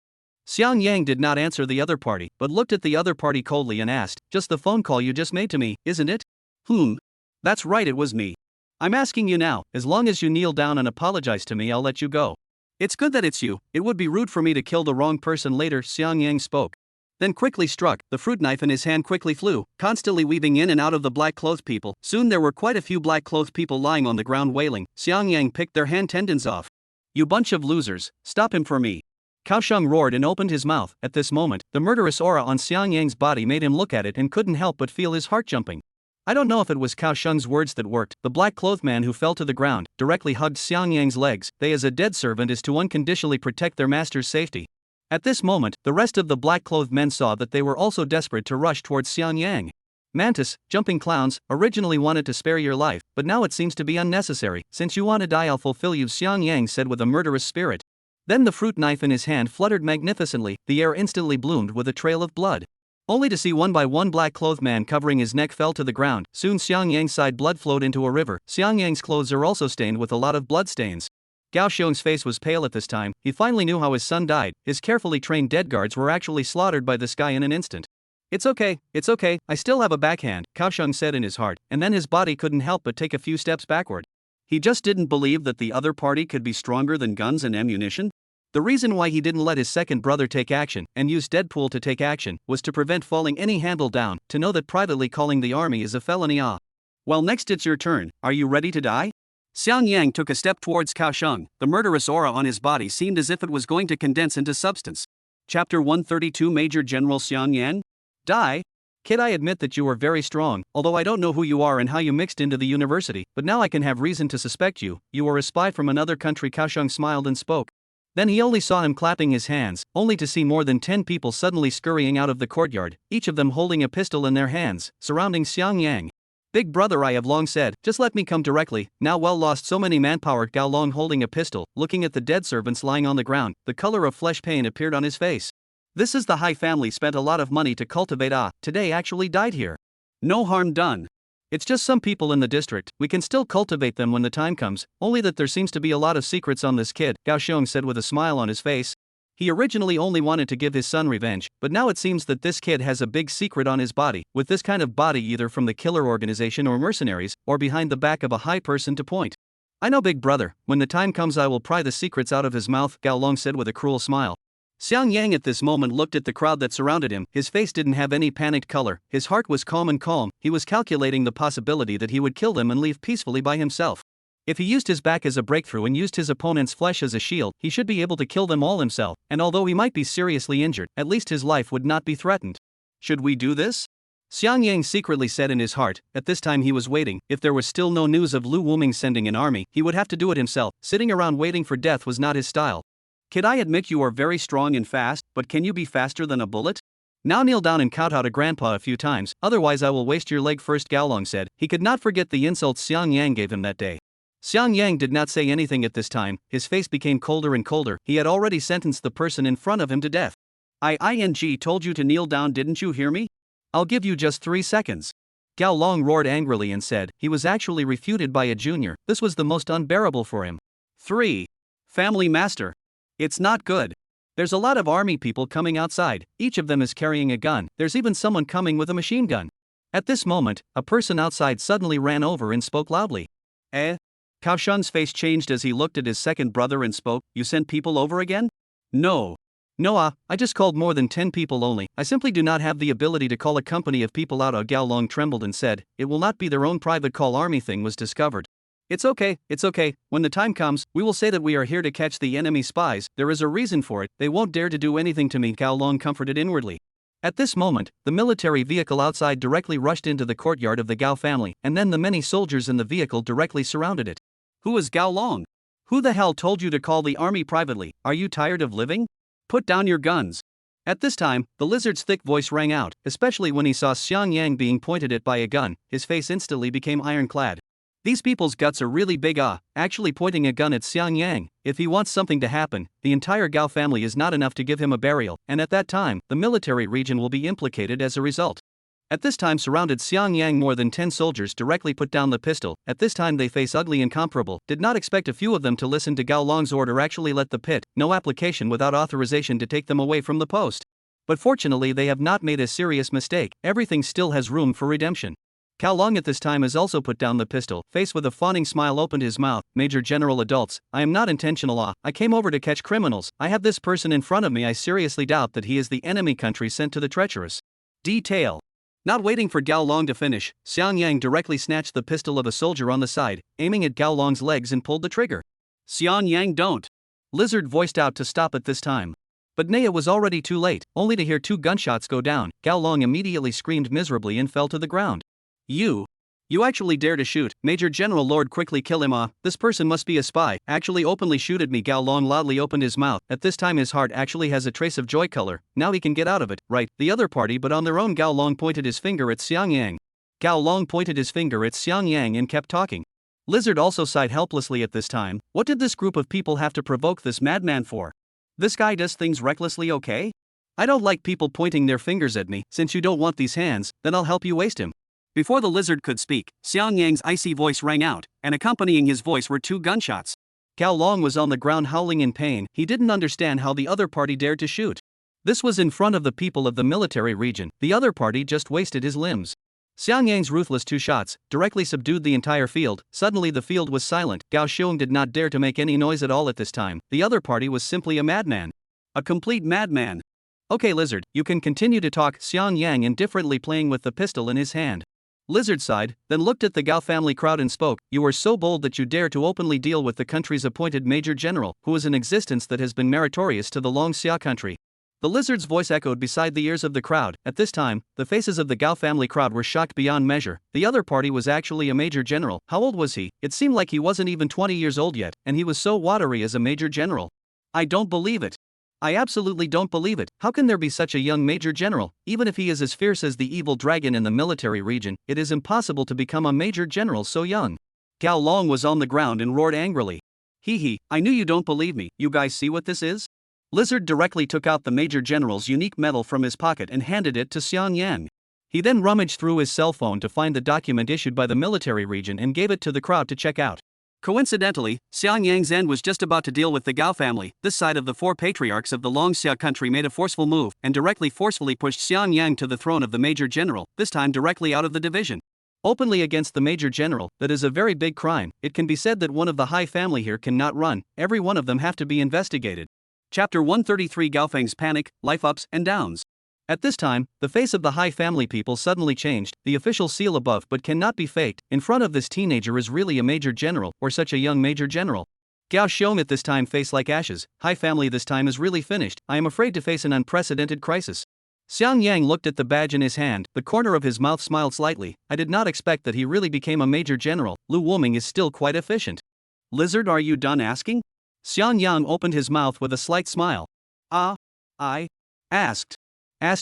Xiang Yang did not answer the other party, but looked at the other party coldly and asked, just the phone call you just made to me, isn't it? That's right, it was me. I'm asking you now, as long as you kneel down and apologize to me, I'll let you go. It's good that it's you. It would be rude for me to kill the wrong person later, Xiang Yang spoke. Then quickly struck, the fruit knife in his hand quickly flew, constantly weaving in and out of the black-clothed people. Soon there were quite a few black-clothed people lying on the ground wailing. Xiang Yang picked their hand tendons off. You bunch of losers, stop him for me. Cao Sheng roared and opened his mouth. At this moment, the murderous aura on Xiang Yang's body made him look at it and couldn't help but feel his heart jumping. I don't know if it was Cao Sheng's words that worked. The black-clothed man who fell to the ground directly hugged Xiang Yang's legs. They as a dead servant is to unconditionally protect their master's safety. At this moment, the rest of the black-clothed men saw that they were also desperate to rush towards Xiang Yang. Mantis, jumping clowns, originally wanted to spare your life, but now it seems to be unnecessary. Since you want to die, I'll fulfill you, Xiang Yang said with a murderous spirit. Then the fruit knife in his hand fluttered magnificently. The air instantly bloomed with a trail of blood. Only to see one by one black-clothed man covering his neck fell to the ground. Soon Xiang Yang's side blood flowed into a river. Xiang Yang's clothes are also stained with a lot of blood stains. Gao Xiong's face was pale at this time. He finally knew how his son died. His carefully trained dead guards were actually slaughtered by this guy in an instant. It's okay, I still have a backhand, Cao Xiong said in his heart, and then his body couldn't help but take a few steps backward. He just didn't believe that the other party could be stronger than guns and ammunition. The reason why he didn't let his second brother take action and use Deadpool to take action was to prevent falling any handle down, to know that privately calling the army is a felony. Well, next it's your turn. Are you ready to die? Xiang Yang took a step towards Cao Sheng. The murderous aura on his body seemed as if it was going to condense into substance. Chapter 132 Major General Xiang Yang? Die? Kid, I admit that you are very strong, although I don't know who you are and how you mixed into the university, but now I can have reason to suspect you. You are a spy from another country. Cao Sheng smiled and spoke. Then he only saw him clapping his hands, only to see more than 10 people suddenly scurrying out of the courtyard, each of them holding a pistol in their hands, surrounding Xiang Yang. Big brother, I have long said, just let me come directly. Now well lost so many manpower. Gao Long holding a pistol, looking at the dead servants lying on the ground, the color of flesh pain appeared on his face. This is the Hai family spent a lot of money to cultivate. Today actually died here. No harm done. It's just some people in the district, we can still cultivate them when the time comes, only that there seems to be a lot of secrets on this kid, Gao Xiong said with a smile on his face. He originally only wanted to give his son revenge, but now it seems that this kid has a big secret on his body, with this kind of body either from the killer organization or mercenaries, or behind the back of a high person to point. I know, big brother, when the time comes I will pry the secrets out of his mouth, Gao Long said with a cruel smile. Xiang Yang at this moment looked at the crowd that surrounded him. His face didn't have any panicked color, his heart was calm. He was calculating the possibility that he would kill them and leave peacefully by himself. If he used his back as a breakthrough and used his opponent's flesh as a shield, he should be able to kill them all himself, and although he might be seriously injured, at least his life would not be threatened. Should we do this? Xiang Yang secretly said in his heart. At this time he was waiting. If there was still no news of Lu Wuming sending an army, he would have to do it himself. Sitting around waiting for death was not his style. Kid, I admit you are very strong and fast, but can you be faster than a bullet? Now kneel down and kowtow to grandpa a few times, otherwise I will waste your leg first, Gao Long said. He could not forget the insults Xiang Yang gave him that day. Xiang Yang did not say anything at this time. His face became colder and colder. He had already sentenced the person in front of him to death. I told you to kneel down, didn't you hear me? I'll give you just 3 seconds. Gao Long roared angrily and said. He was actually refuted by a junior. This was the most unbearable for him. 3. Family master. It's not good. There's a lot of army people coming outside. Each of them is carrying a gun. There's even someone coming with a machine gun. At this moment, a person outside suddenly ran over and spoke loudly. Cao Shun's face changed as he looked at his second brother and spoke. You sent people over again? No, I just called more than 10 people only. I simply do not have the ability to call a company of people out. Gao Long trembled and said, it will not be their own private call. Army thing was discovered. It's okay. When the time comes, we will say that we are here to catch the enemy spies. There is a reason for it. They won't dare to do anything to me, Gao Long comforted inwardly. At this moment, the military vehicle outside directly rushed into the courtyard of the Gao family, and then the many soldiers in the vehicle directly surrounded it. Who is Gao Long? Who the hell told you to call the army privately? Are you tired of living? Put down your guns. At this time, the lizard's thick voice rang out, especially when he saw Xiang Yang being pointed at by a gun. His face instantly became ironclad. These people's guts are really big, actually pointing a gun at Xiang Yang. If he wants something to happen, the entire Gao family is not enough to give him a burial, and at that time, the military region will be implicated as a result. At this time, surrounded Xiang Yang, more than 10 soldiers directly put down the pistol. At this time they face ugly incomparable. Did not expect a few of them to listen to Gao Long's order, actually let the pit, no application without authorization to take them away from the post. But fortunately they have not made a serious mistake, everything still has room for redemption. Cao Long at this time has also put down the pistol, faced with a fawning smile opened his mouth. Major General, adults, I am not intentional, I came over to catch criminals. I have this person in front of me. I seriously doubt that he is the enemy country sent to the treacherous. Detail. Not waiting for Gao Long to finish, Xiang Yang directly snatched the pistol of a soldier on the side, aiming at Gao Long's legs and pulled the trigger. Xiang Yang, don't! Lizard voiced out to stop at this time. But nay, it was already too late. Only to hear 2 gunshots go down, Gao Long immediately screamed miserably and fell to the ground. You actually dare to shoot, Major General Lord, quickly kill him, this person must be a spy, actually openly shoot at me. Gao Long loudly opened his mouth. At this time his heart actually has a trace of joy color, now he can get out of it, right, the other party, but on their own. Gao Long pointed his finger at Xiang Yang. Gao Long pointed his finger at Xiang Yang and kept talking. Lizard also sighed helplessly at this time. What did this group of people have to provoke this madman for? This guy does things recklessly, okay? I don't like people pointing their fingers at me. Since you don't want these hands, then I'll help you waste him. Before the lizard could speak, Xiang Yang's icy voice rang out, and accompanying his voice were 2 gunshots. Gao Long was on the ground howling in pain. He didn't understand how the other party dared to shoot. This was in front of the people of the military region. The other party just wasted his limbs. Xiang Yang's ruthless 2 shots directly subdued the entire field. Suddenly the field was silent. Gao Xiong did not dare to make any noise at all at this time. The other party was simply a madman. A complete madman. Okay, Lizard, you can continue to talk, Xiang Yang indifferently playing with the pistol in his hand. Lizard sighed, then looked at the Gao family crowd and spoke. You are so bold that you dare to openly deal with the country's appointed major general, who is an existence that has been meritorious to the Long Xia country. The lizard's voice echoed beside the ears of the crowd. At this time, the faces of the Gao family crowd were shocked beyond measure. The other party was actually a major general. How old was he? It seemed like he wasn't even 20 years old yet, and he was so watery as a major general. I don't believe it. I absolutely don't believe it. How can there be such a young major general? Even if he is as fierce as the evil dragon in the military region, it is impossible to become a major general so young. Gao Long was on the ground and roared angrily. Hee, I knew you don't believe me. You guys see what this is? Lizard directly took out the major general's unique medal from his pocket and handed it to Xiang Yang. He then rummaged through his cell phone to find the document issued by the military region and gave it to the crowd to check out. Coincidentally, Xiang Yang's end was just about to deal with the Gao family. This side of the 4 patriarchs of the Long Xia country made a forceful move and forcefully pushed Xiang Yang to the throne of the major general, this time directly out of the division. Openly against the major general, that is a very big crime. It can be said that one of the high family here cannot run, every one of them have to be investigated. Chapter 133, Gaofeng's panic, life ups and downs. At this time, the face of the high family people suddenly changed. The official seal above but cannot be faked. In front of this teenager is really a major general, or such a young major general. Gao Xiong at this time face like ashes. High family this time is really finished. I am afraid to face an unprecedented crisis. Xiang Yang looked at the badge in his hand. The corner of his mouth smiled slightly. I did not expect that he really became a major general. Lu Wuming is still quite efficient. Lizard, are you done asking? Xiang Yang opened his mouth with a slight smile. I asked.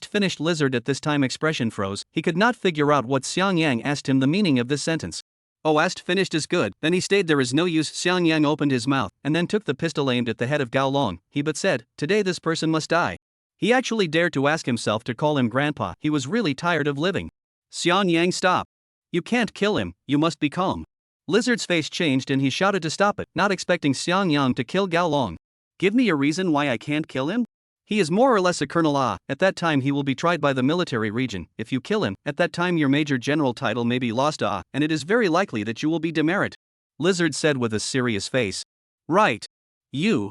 Finished. Lizard at this time expression froze. He could not figure out what Xiang Yang asked him the meaning of this sentence. Oh, asked finished is good. Then he stayed there is no use. Xiang Yang opened his mouth and then took the pistol aimed at the head of Gao Long. He but said, today this person must die. He actually dared to ask himself to call him grandpa. He was really tired of living. Xiang Yang, stop. You can't kill him, you must be calm. Lizard's face changed and he shouted to stop it, not expecting Xiang Yang to kill Gao Long. Give me a reason why I can't kill him? He is more or less a colonel. At that time he will be tried by the military region. If you kill him, at that time your major general title may be lost. And it is very likely that you will be demerit. Lizard said with a serious face. Right. You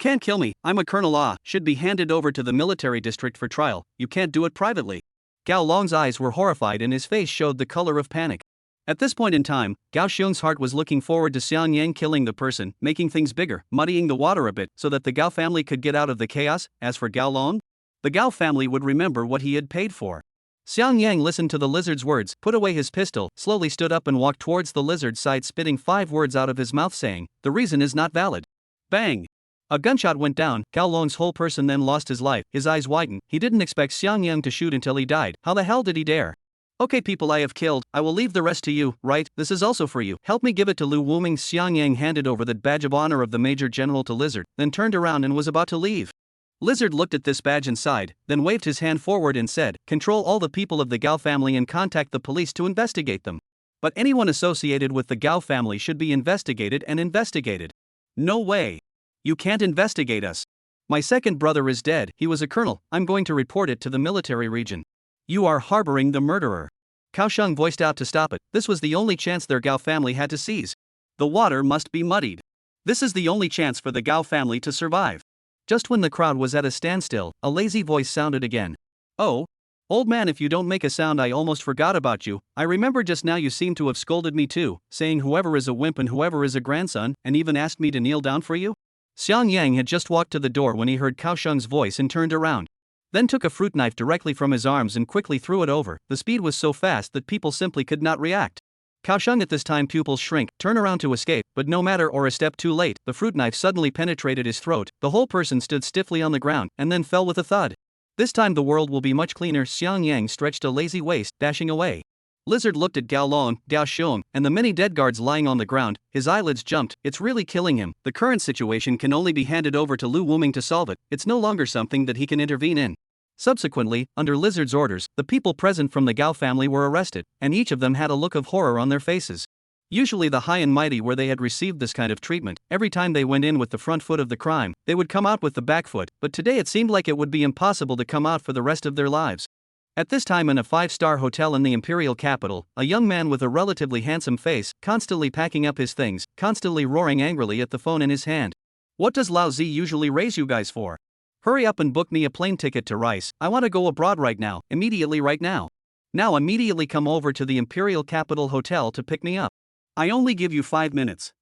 can't kill me. I'm a colonel. Should be handed over to the military district for trial. You can't do it privately. Gao Long's eyes were horrified and his face showed the color of panic. At this point in time, Gao Xiong's heart was looking forward to Xiang Yang killing the person, making things bigger, muddying the water a bit so that the Gao family could get out of the chaos. As for Gao Long, the Gao family would remember what he had paid for. Xiang Yang listened to the lizard's words, put away his pistol, slowly stood up and walked towards the lizard's side, spitting 5 words out of his mouth saying, the reason is not valid. Bang! A gunshot went down. Gao Long's whole person then lost his life. His eyes widened. He didn't expect Xiang Yang to shoot until he died. How the hell did he dare? Okay people I have killed, I will leave the rest to you, right? This is also for you. Help me give it to Lu Wuming. Xiang Yang handed over the badge of honor of the Major General to Lizard, then turned around and was about to leave. Lizard looked at this badge and sighed, then waved his hand forward and said, "Control all the people of the Gao family and contact the police to investigate them. But anyone associated with the Gao family should be investigated and investigated." No way. You can't investigate us. My second brother is dead, he was a colonel, I'm going to report it to the military region. You are harboring the murderer. Kaohsiung voiced out to stop it. This was the only chance their Gao family had to seize. The water must be muddied. This is the only chance for the Gao family to survive. Just when the crowd was at a standstill, a lazy voice sounded again. "Oh, old man, if you don't make a sound, I almost forgot about you. I remember just now you seem to have scolded me too, saying whoever is a wimp and whoever is a grandson, and even asked me to kneel down for you?" Xiang Yang had just walked to the door when he heard Kaohsiung's voice and turned around. Then took a fruit knife directly from his arms and quickly threw it over. The speed was so fast that people simply could not react. Kaohsiung at this time pupils shrink, turn around to escape, but no matter or a step too late, the fruit knife suddenly penetrated his throat, the whole person stood stiffly on the ground, and then fell with a thud. This time the world will be much cleaner. Xiang Yang stretched a lazy waist, dashing away. Lizard looked at Gao Long, Gao Xiong, and the many dead guards lying on the ground, his eyelids jumped. It's really killing him. The current situation can only be handed over to Lu Wuming to solve it, it's no longer something that he can intervene in. Subsequently, under Lizard's orders, the people present from the Gao family were arrested, and each of them had a look of horror on their faces. Usually the high and mighty where they had received this kind of treatment, every time they went in with the front foot of the crime, they would come out with the back foot, but today it seemed like it would be impossible to come out for the rest of their lives. At this time in a 5-star hotel in the imperial capital, a young man with a relatively handsome face, constantly packing up his things, constantly roaring angrily at the phone in his hand. "What does Lao Zi usually raise you guys for? Hurry up and book me a plane ticket to Rice, I want to go abroad right now, immediately right now. Now immediately come over to the Imperial Capital Hotel to pick me up. I only give you 5 minutes.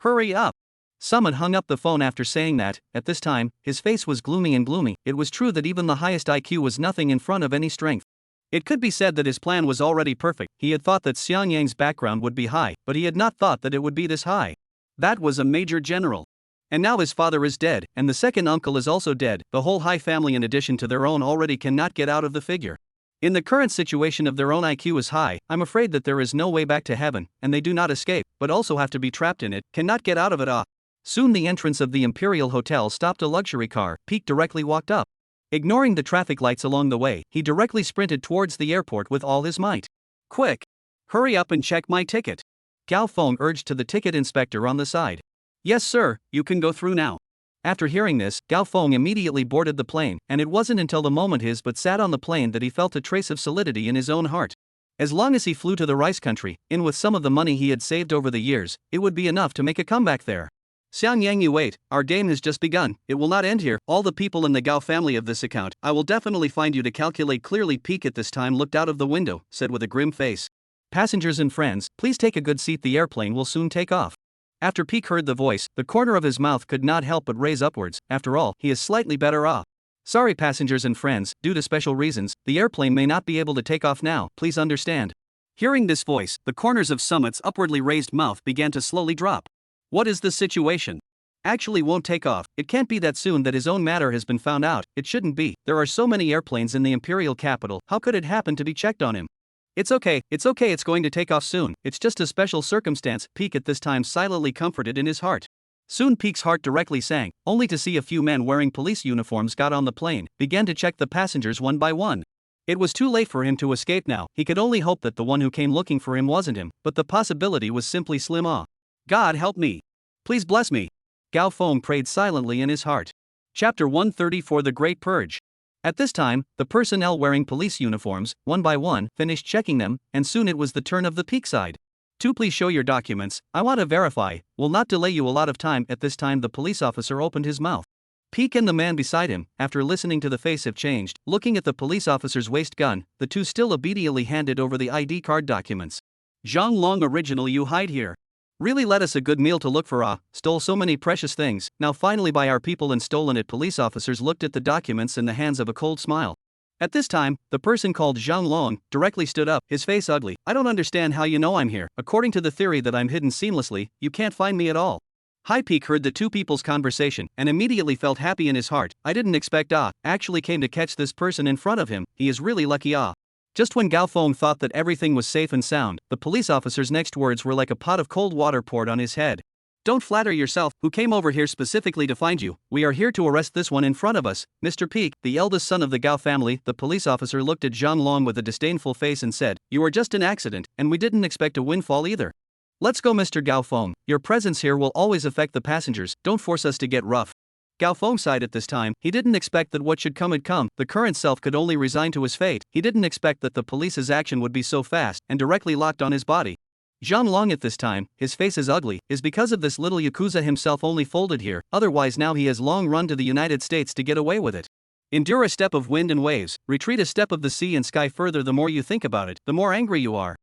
Hurry up." Summit hung up the phone after saying that. At this time, his face was gloomy and gloomy. It was true that even the highest IQ was nothing in front of any strength. It could be said that his plan was already perfect. He had thought that Xiang Yang's background would be high, but he had not thought that it would be this high. That was a major general. And now his father is dead, and the second uncle is also dead. The whole high family in addition to their own already cannot get out of the figure. In the current situation of their own IQ is high, I'm afraid that there is no way back to heaven, and they do not escape, but also have to be trapped in it, cannot get out of it. Soon the entrance of the Imperial Hotel stopped a luxury car. Peak directly walked up. Ignoring the traffic lights along the way, he directly sprinted towards the airport with all his might. "Quick! Hurry up and check my ticket," Gao Feng urged to the ticket inspector on the side. "Yes sir, you can go through now." After hearing this, Gao Feng immediately boarded the plane, and it wasn't until the moment his but sat on the plane that he felt a trace of solidity in his own heart. As long as he flew to the rice country, in with some of the money he had saved over the years, it would be enough to make a comeback there. "Xiang Yang, you wait, our game has just begun, it will not end here. All the people in the Gao family of this account, I will definitely find you to calculate clearly." Peak at this time looked out of the window, said with a grim face, "Passengers and friends, please take a good seat, the airplane will soon take off." After Peak heard the voice, the corner of his mouth could not help but raise upwards. After all, he is slightly better off. "Sorry passengers and friends, due to special reasons, the airplane may not be able to take off now, please understand." Hearing this voice, the corners of Summit's upwardly raised mouth began to slowly drop. What is the situation? Actually won't take off, it can't be that soon that his own matter has been found out, it shouldn't be, there are so many airplanes in the imperial capital, how could it happen to be checked on him? It's okay, it's going to take off soon, it's just a special circumstance." Peak at this time silently comforted in his heart. Soon Peak's heart directly sank, only to see a few men wearing police uniforms got on the plane, began to check the passengers one by one. It was too late for him to escape now, he could only hope that the one who came looking for him wasn't him, but the possibility was simply slim. "God help me. Please bless me." Gao Feng prayed silently in his heart. Chapter 134, The Great Purge. At this time, the personnel wearing police uniforms, one by one, finished checking them, and soon it was the turn of the Peak side. "To please show your documents, I want to verify, will not delay you a lot of time." At this time the police officer opened his mouth. Peak and the man beside him, after listening to the face have changed, looking at the police officer's waist gun, the two still obediently handed over the ID card documents. "Zhang Long, original, you hide here. Really let us a good meal to look for. Stole so many precious things, now finally by our people and stolen it." Police officers looked at the documents in the hands of a cold smile. At this time, the person called Zhang Long directly stood up, his face ugly. "I don't understand how you know I'm here. According to the theory that I'm hidden seamlessly, you can't find me at all." High Peak heard the two people's conversation and immediately felt happy in his heart. "I didn't expect actually came to catch this person in front of him, he is really lucky. Just when Gao Feng thought that everything was safe and sound, the police officer's next words were like a pot of cold water poured on his head. Don't flatter yourself, who came over here specifically to find you. We are here to arrest this one in front of us, Mr. Peak, the eldest son of the Gao family. The police officer looked at Zhang Long with a disdainful face and said, "You are just an accident, and we didn't expect a windfall either. Let's go, Mr. Gao Feng. Your presence here will always affect the passengers, don't force us to get rough." Gao Feng sighed at this time. He didn't expect that what should come had come. The current self could only resign to his fate. He didn't expect that the police's action would be so fast and directly locked on his body. Zhang Long at this time, his face is ugly, is because of this little yakuza himself only folded here, otherwise now he has long run to the United States to get away with it. Endure a step of wind and waves, retreat a step of the sea and sky further. The more you think about it, the more angry you are.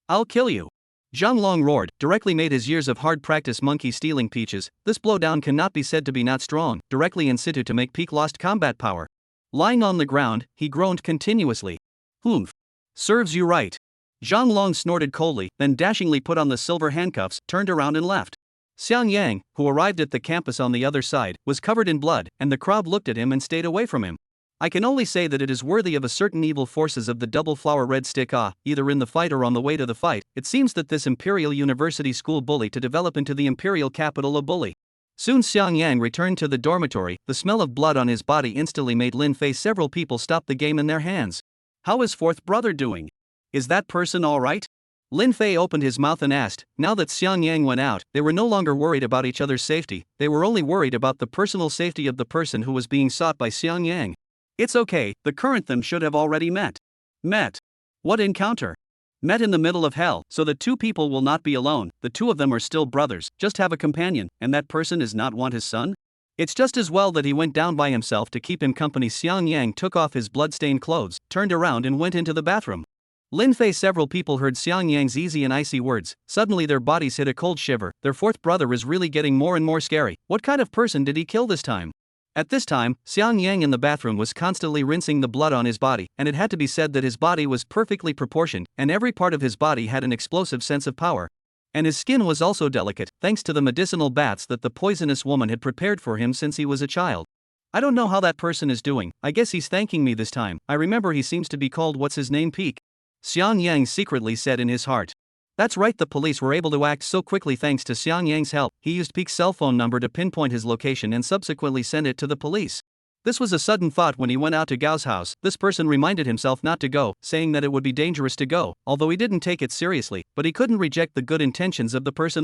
I'll kill you. Zhang Long roared, directly made his years of hard practice monkey stealing peaches. This blowdown cannot be said to be not strong, directly in situ to make Peak lost combat power. Lying on the ground, he groaned continuously. Humph. Serves you right. Zhang Long snorted coldly, then dashingly put on the silver handcuffs, turned around and left. Xiang Yang, who arrived at the campus on the other side, was covered in blood, and the crowd looked at him and stayed away from him. I can only say that it is worthy of a certain evil forces of the double flower red stick either in the fight or on the way to the fight. It seems that this Imperial University school bully to develop into the imperial capital of bully. Soon Xiang Yang returned to the dormitory. The smell of blood on his body instantly made Lin Fei several people stop the game in their hands. How is fourth brother doing? Is that person alright? Lin Fei opened his mouth and asked. Now that Xiang Yang went out, they were no longer worried about each other's safety, they were only worried about the personal safety of the person who was being sought by Xiang Yang. It's okay, the current them should have already met. Met? What encounter? Met in the middle of hell, so the two people will not be alone. The two of them are still brothers, just have a companion, and that person is not want his son? It's just as well that he went down by himself to keep him company. Xiang Yang took off his blood-stained clothes, turned around and went into the bathroom. Lin Fei several people heard Xiang Yang's easy and icy words. Suddenly their bodies hit a cold shiver. Their fourth brother is really getting more and more scary. What kind of person did he kill this time? At this time, Xiang Yang in the bathroom was constantly rinsing the blood on his body, and it had to be said that his body was perfectly proportioned, and every part of his body had an explosive sense of power. And his skin was also delicate, thanks to the medicinal baths that the poisonous woman had prepared for him since he was a child. I don't know how that person is doing, I guess he's thanking me this time. I remember he seems to be called what's his name Peak. Xiang Yang secretly said in his heart. That's right, the police were able to act so quickly thanks to Xiang Yang's help. He used Peak's cell phone number to pinpoint his location and subsequently send it to the police. This was a sudden thought when he went out to Gao's house. This person reminded himself not to go, saying that it would be dangerous to go, although he didn't take it seriously, but he couldn't reject the good intentions of the person.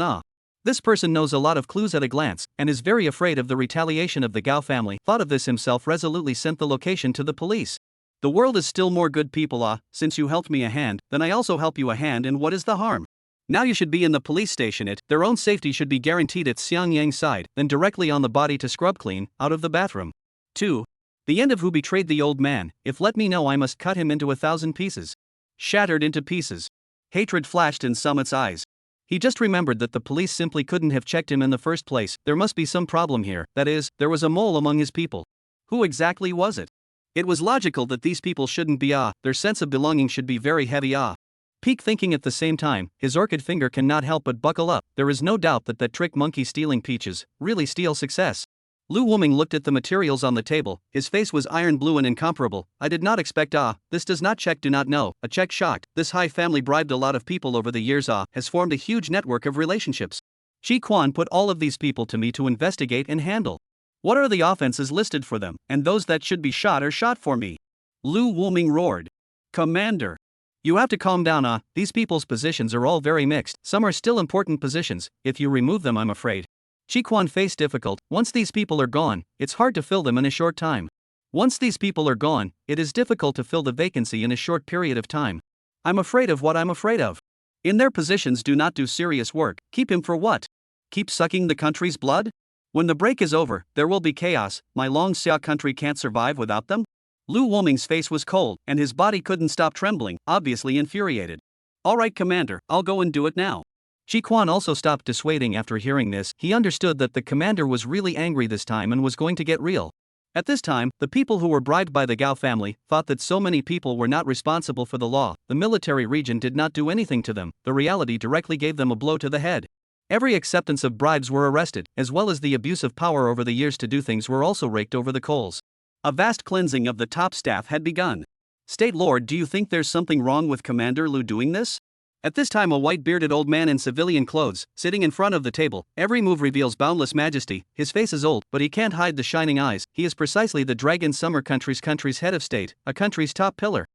This person knows a lot of clues at a glance, and is very afraid of the retaliation of the Gao family. Thought of this himself, resolutely sent the location to the police. The world is still more good people. Since you helped me a hand, then I also help you a hand, and what is the harm? Now you should be in the police station. Their own safety should be guaranteed. At Xiang Yang's side, then directly on the body to scrub clean, out of the bathroom. 2. The end of who betrayed the old man. If let me know, I must cut him into 1,000 pieces. Shattered into pieces. Hatred flashed in Summit's eyes. He just remembered that the police simply couldn't have checked him in the first place. There must be some problem here, that is, there was a mole among his people. Who exactly was it? It was logical that these people shouldn't be their sense of belonging should be very heavy. Peak thinking at the same time, his orchid finger cannot help but buckle up. There is no doubt that that trick monkey stealing peaches really steal success. Lu Wuming looked at the materials on the table, his face was iron blue and incomparable. I did not expect this does not check, do not know. A check shocked. This high family bribed a lot of people over the years has formed a huge network of relationships. Shi Quan put all of these people to me to investigate and handle. What are the offenses listed for them, and those that should be shot are shot for me? Lu Wuming roared. Commander. You have to calm down. These people's positions are all very mixed. Some are still important positions. If you remove them, I'm afraid. Chi Quan faced difficult. Once these people are gone, it's hard to fill them in a short time. Once these people are gone, it is difficult to fill the vacancy in a short period of time. I'm afraid of what I'm afraid of. In their positions, do not do serious work. Keep him for what? Keep sucking the country's blood? When the break is over, there will be chaos. My Long Xia country can't survive without them? Lu Wuming's face was cold, and his body couldn't stop trembling, obviously infuriated. All right, Commander, I'll go and do it now. Shi Quan also stopped dissuading after hearing this. He understood that the commander was really angry this time and was going to get real. At this time, the people who were bribed by the Gao family thought that so many people were not responsible for the law. The military region did not do anything to them. The reality directly gave them a blow to the head. Every acceptance of bribes were arrested, as well as the abuse of power over the years to do things were also raked over the coals. A vast cleansing of the top staff had begun. State Lord, do you think there's something wrong with Commander Lu doing this? At this time, a white-bearded old man in civilian clothes, sitting in front of the table, every move reveals boundless majesty. His face is old, but he can't hide the shining eyes. He is precisely the Dragon Summer country's head of state, a country's top pillar.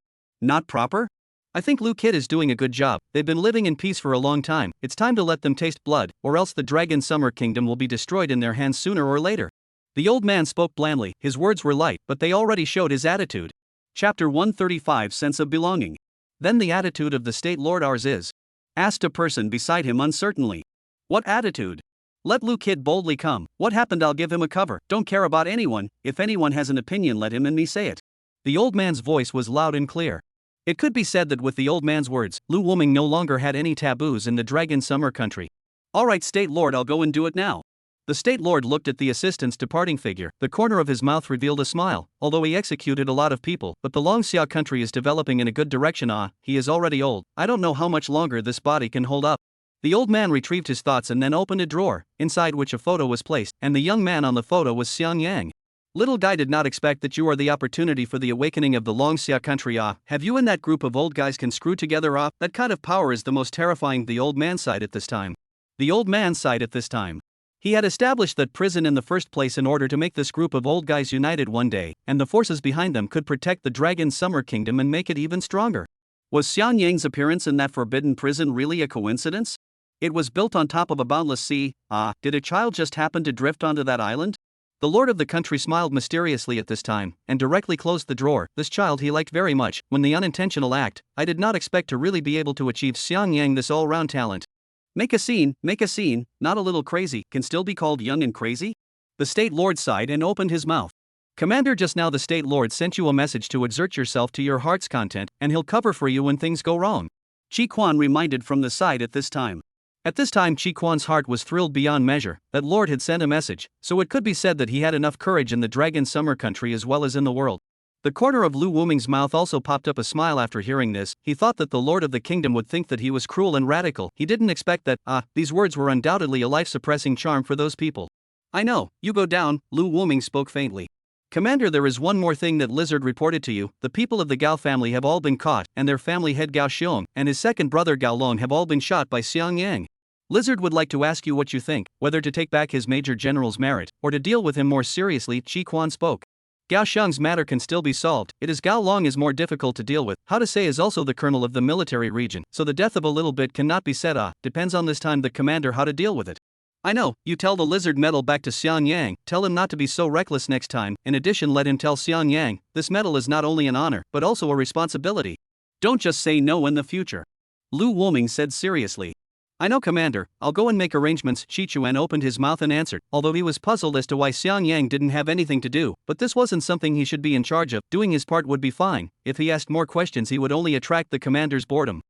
Not proper? I think Lu Kid is doing a good job. They've been living in peace for a long time. It's time to let them taste blood, or else the Dragon Summer Kingdom will be destroyed in their hands sooner or later. The old man spoke blandly. His words were light, but they already showed his attitude. Chapter 135, Sense of Belonging. Then the attitude of the State Lord ours is? Asked a person beside him uncertainly. What attitude? Let Lu Kid boldly come. What happened? I'll give him a cover. Don't care about anyone. If anyone has an opinion, let him and me say it. The old man's voice was loud and clear. It could be said that with the old man's words, Lu Wuming no longer had any taboos in the Dragon Summer country. Alright, State Lord, I'll go and do it now. The State Lord looked at the assistant's departing figure. The corner of his mouth revealed a smile. Although he executed a lot of people, but the Longxia country is developing in a good direction. He is already old. I don't know how much longer this body can hold up. The old man retrieved his thoughts and then opened a drawer, inside which a photo was placed, and the young man on the photo was Xiang Yang. Little guy did not expect that you are the opportunity for the awakening of the Longxia country. Have you and that group of old guys can screw together? That kind of power is the most terrifying. The old man sighed at this time. The old man sighed at this time. He had established that prison in the first place in order to make this group of old guys united one day, and the forces behind them could protect the Dragon Summer Kingdom and make it even stronger. Was Xiang Yang's appearance in that forbidden prison really a coincidence? It was built on top of a boundless sea. Did a child just happen to drift onto that island? The lord of the country smiled mysteriously at this time, and directly closed the drawer. This child he liked very much. When the unintentional act, I did not expect to really be able to achieve Xiang Yang this all-round talent. Make a scene, not a little crazy, can still be called young and crazy? The State Lord sighed and opened his mouth. Commander, just now the State Lord sent you a message to exert yourself to your heart's content, and he'll cover for you when things go wrong. Chi Quan reminded from the side at this time. At this time Chi Quan's heart was thrilled beyond measure. That Lord had sent a message, so it could be said that he had enough courage in the Dragon Summer country as well as in the world. The corner of Lu Wuming's mouth also popped up a smile after hearing this. He thought that the Lord of the Kingdom would think that he was cruel and radical. He didn't expect that, these words were undoubtedly a life-suppressing charm for those people. I know, you go down, Lu Wuming spoke faintly. Commander, there is one more thing that Lizard reported to you. The people of the Gao family have all been caught, and their family head Gao Xiong and his second brother Gao Long have all been shot by Xiang Yang. Lizard would like to ask you what you think, whether to take back his Major General's merit, or to deal with him more seriously. Chi Quan spoke. Gao Xiong's matter can still be solved. It is Gao Long is more difficult to deal with. How to say is also the colonel of the military region, so the death of a little bit cannot be said. Depends on this time the commander how to deal with it. I know, you tell the Lizard medal back to Xiang Yang, tell him not to be so reckless next time. In addition, let him tell Xiang Yang, this medal is not only an honor, but also a responsibility. Don't just say no in the future. Lu Wuming said seriously. I know, Commander, I'll go and make arrangements. Qichuan opened his mouth and answered, although he was puzzled as to why Xiang Yang didn't have anything to do, but this wasn't something he should be in charge of. Doing his part would be fine. If he asked more questions he would only attract the commander's boredom.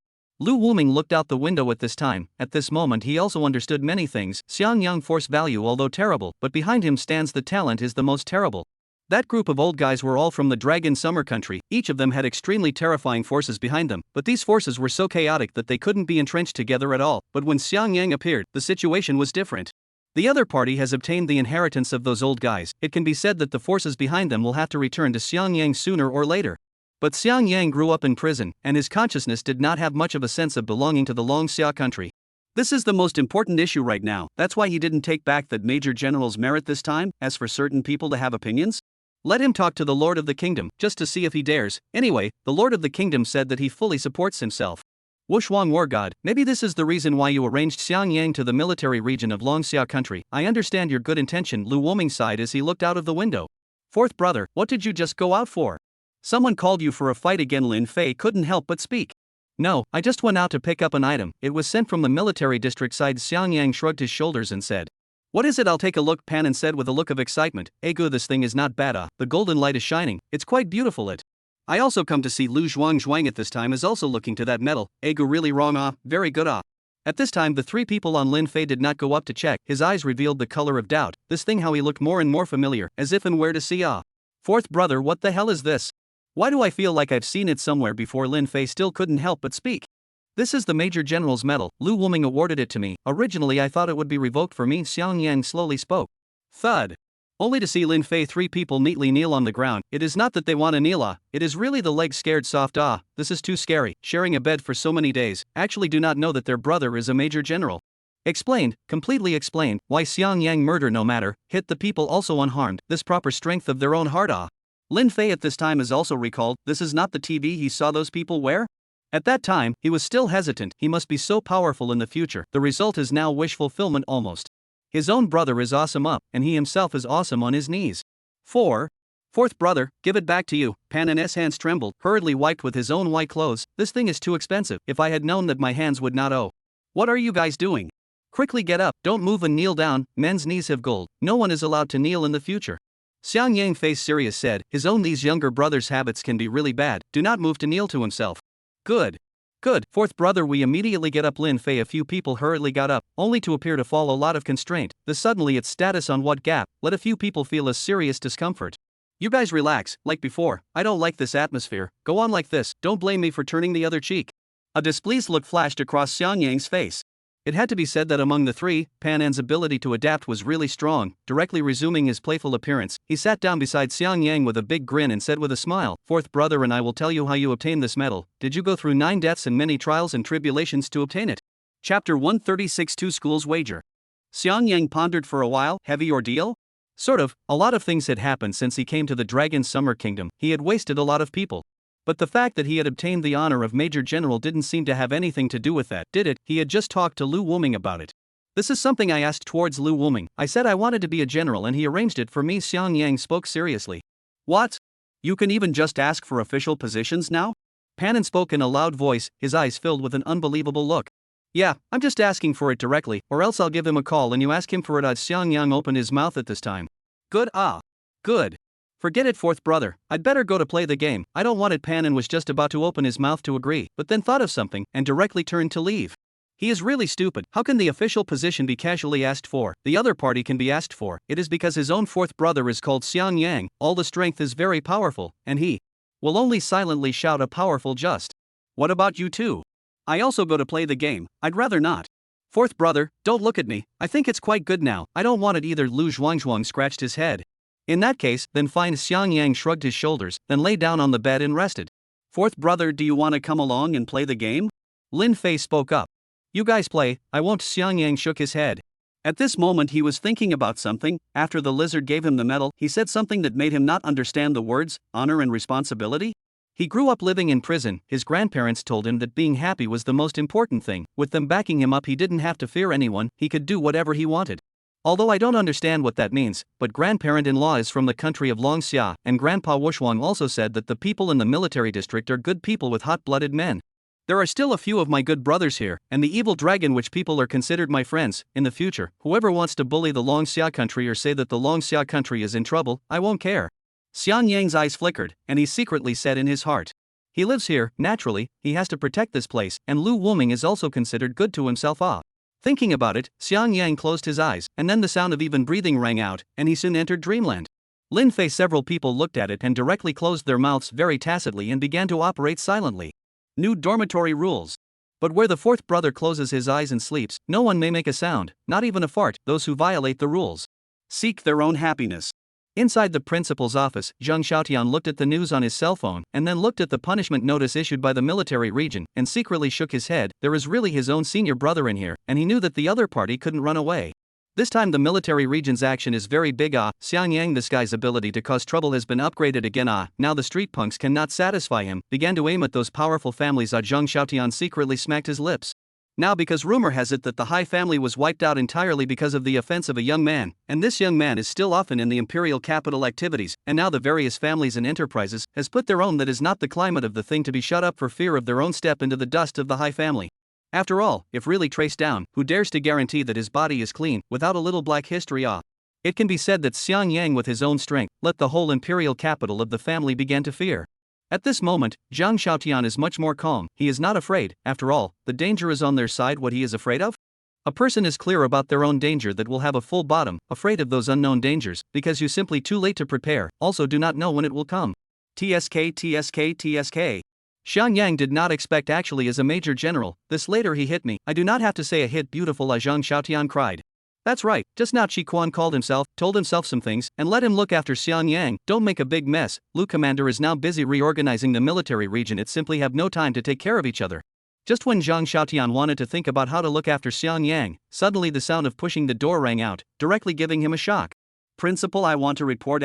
Lu Wuming looked out the window at this time. At this moment he also understood many things. Xiang Yang force value although terrible, but behind him stands the talent is the most terrible. That group of old guys were all from the Dragon Summer country. Each of them had extremely terrifying forces behind them, but these forces were so chaotic that they couldn't be entrenched together at all. But when Xiang Yang appeared, the situation was different. The other party has obtained the inheritance of those old guys. It can be said that the forces behind them will have to return to Xiang Yang sooner or later. But Xiang Yang grew up in prison, and his consciousness did not have much of a sense of belonging to the Longxia country. This is the most important issue right now. That's why he didn't take back that Major General's merit this time. As for certain people to have opinions, let him talk to the Lord of the Kingdom, just to see if he dares. Anyway, the Lord of the Kingdom said that he fully supports himself. Wushuang War God, maybe this is the reason why you arranged Xiang Yang to the military region of Longxia country. I understand your good intention. Lu Wuming sighed as he looked out of the window. Fourth brother, what did you just go out for? Someone called you for a fight again. Lin Fei couldn't help but speak. No, I just went out to pick up an item. It was sent from the military district side. Xiang Yang shrugged his shoulders and said. What is it? I'll take a look. Panin said with a look of excitement. Egu, this thing is not bad. The golden light is shining. It's quite beautiful. I also come to see Lu Zhuang at this time is also looking to that medal. Egu really wrong. Very good. At this time the three people on Lin Fei did not go up to check. His eyes revealed the color of doubt. This thing how he looked more and more familiar, as if and where to see. Fourth brother, what the hell is this? Why do I feel like I've seen it somewhere before? Lin Fei still couldn't help but speak. This is the Major General's medal. Lu Wuming awarded it to me. Originally I thought it would be revoked for me. Xiang Yang slowly spoke. Thud. only to see Lin Fei three people neatly kneel on the ground. It is not that they want to kneel it is really the legs scared soft this is too scary, sharing a bed for so many days, actually do not know that their brother is a major general. Explained, completely explained, why Xiang Yang murder no matter, hit the people also unharmed, this proper strength of their own heart Lin Fei at this time is also recalled, this is not the TV he saw those people wear? At that time, he was still hesitant, he must be so powerful in the future, the result is now wish fulfillment almost. His own brother is awesome and he himself is awesome on his knees. 4. Fourth brother, give it back to you. Pan and S hands trembled, hurriedly wiped with his own white clothes, this thing is too expensive, if I had known that my hands would not What are you guys doing? Quickly get up, don't move and kneel down, men's knees have gold, no one is allowed to kneel in the future. Xiang Yang face serious said, his own these younger brothers' habits can be really bad, do not move to kneel to himself. Good. Good, fourth brother we immediately get up Lin Fei a few people hurriedly got up, only to appear to fall a lot of constraint, the suddenly its status on what gap, let a few people feel a serious discomfort. You guys relax, like before, I don't like this atmosphere, go on like this, don't blame me for turning the other cheek. A displeased look flashed across Xiang Yang's face. It had to be said that among the three, Pan An's ability to adapt was really strong. Directly resuming his playful appearance, he sat down beside Xiang Yang with a big grin and said with a smile, fourth brother and I will tell you how you obtained this medal. Did you go through 9 deaths and many trials and tribulations to obtain it? Chapter 136 Two Schools Wager. Xiang Yang pondered for a while, heavy ordeal? Sort of, a lot of things had happened since he came to the Dragon's Summer Kingdom, he had wasted a lot of people. But the fact that he had obtained the honor of Major General didn't seem to have anything to do with that, did it? He had just talked to Lu Wuming about it. This is something I asked towards Lu Wuming. I said I wanted to be a general and he arranged it for me. Xiang Yang spoke seriously. What? You can even just ask for official positions now? Pan An spoke in a loud voice, his eyes filled with an unbelievable look. Yeah, I'm just asking for it directly, or else I'll give him a call and you ask him for it. Xiang Yang opened his mouth at this time. Good, good. Forget it, fourth brother, I'd better go to play the game, I don't want it. Pan An was just about to open his mouth to agree, but then thought of something, and directly turned to leave. He is really stupid, how can the official position be casually asked for, the other party can be asked for, it is because his own fourth brother is called Xiang Yang, all the strength is very powerful, and he will only silently shout a powerful just. What about you two? I also go to play the game, I'd rather not. Fourth brother, don't look at me, I think it's quite good now, I don't want it either. Lu Zhuangzhuang scratched his head. In that case, then fine. Xiang Yang shrugged his shoulders, then lay down on the bed and rested. Fourth brother, do you want to come along and play the game? Lin Fei spoke up. You guys play, I won't. Xiang Yang shook his head. At this moment he was thinking about something. After the lizard gave him the medal, he said something that made him not understand the words, honor and responsibility. He grew up living in prison, his grandparents told him that being happy was the most important thing, with them backing him up he didn't have to fear anyone, he could do whatever he wanted. Although I don't understand what that means, but grandparent-in-law is from the country of Longxia, and Grandpa Wushuang also said that the people in the military district are good people with hot-blooded men. There are still a few of my good brothers here, and the evil dragon which people are considered my friends. In the future, whoever wants to bully the Longxia country or say that the Longxia country is in trouble, I won't care. Xiang Yang's eyes flickered, and he secretly said in his heart. He lives here, naturally, he has to protect this place, and Lu Wuming is also considered good to himself. Thinking about it, Xiang Yang closed his eyes, and then the sound of even breathing rang out, and he soon entered dreamland. Lin Fei several people looked at it and directly closed their mouths very tacitly and began to operate silently. New dormitory rules. But where the fourth brother closes his eyes and sleeps, no one may make a sound, not even a fart, those who violate the rules seek their own happiness. Inside the principal's office, Zhang Xiaotian looked at the news on his cell phone and then looked at the punishment notice issued by the military region and secretly shook his head. There is really his own senior brother in here, and he knew that the other party couldn't run away. This time the military region's action is very big. Xiang Yang, this guy's ability to cause trouble has been upgraded again. Now the street punks cannot satisfy him, began to aim at those powerful families. Zhang Xiaotian secretly smacked his lips. Now because rumor has it that the Hai family was wiped out entirely because of the offense of a young man, and this young man is still often in the imperial capital activities, and now the various families and enterprises has put their own that is not the climate of the thing to be shut up for fear of their own step into the dust of the Hai family. After all, if really traced down, who dares to guarantee that his body is clean, without a little black history? It can be said that Xiang Yang with his own strength, let the whole imperial capital of the family began to fear. At this moment, Zhang Xiaotian is much more calm, he is not afraid, after all, the danger is on their side. What he is afraid of? A person is clear about their own danger that will have a full bottom, afraid of those unknown dangers, because you simply too late to prepare, also do not know when it will come. TSK. Xiang Yang did not expect actually as a major general, this later he hit me, I do not have to say a hit beautiful. Zhang Xiaotian cried. That's right, just now Chi Quan told himself some things, and let him look after Xiang Yang. Don't make a big mess. Lu Commander is now busy reorganizing the military region. It simply have no time to take care of each other. Just when Zhang Xiaotian wanted to think about how to look after Xiang Yang, suddenly the sound of pushing the door rang out, directly giving him a shock. Principal, I want to report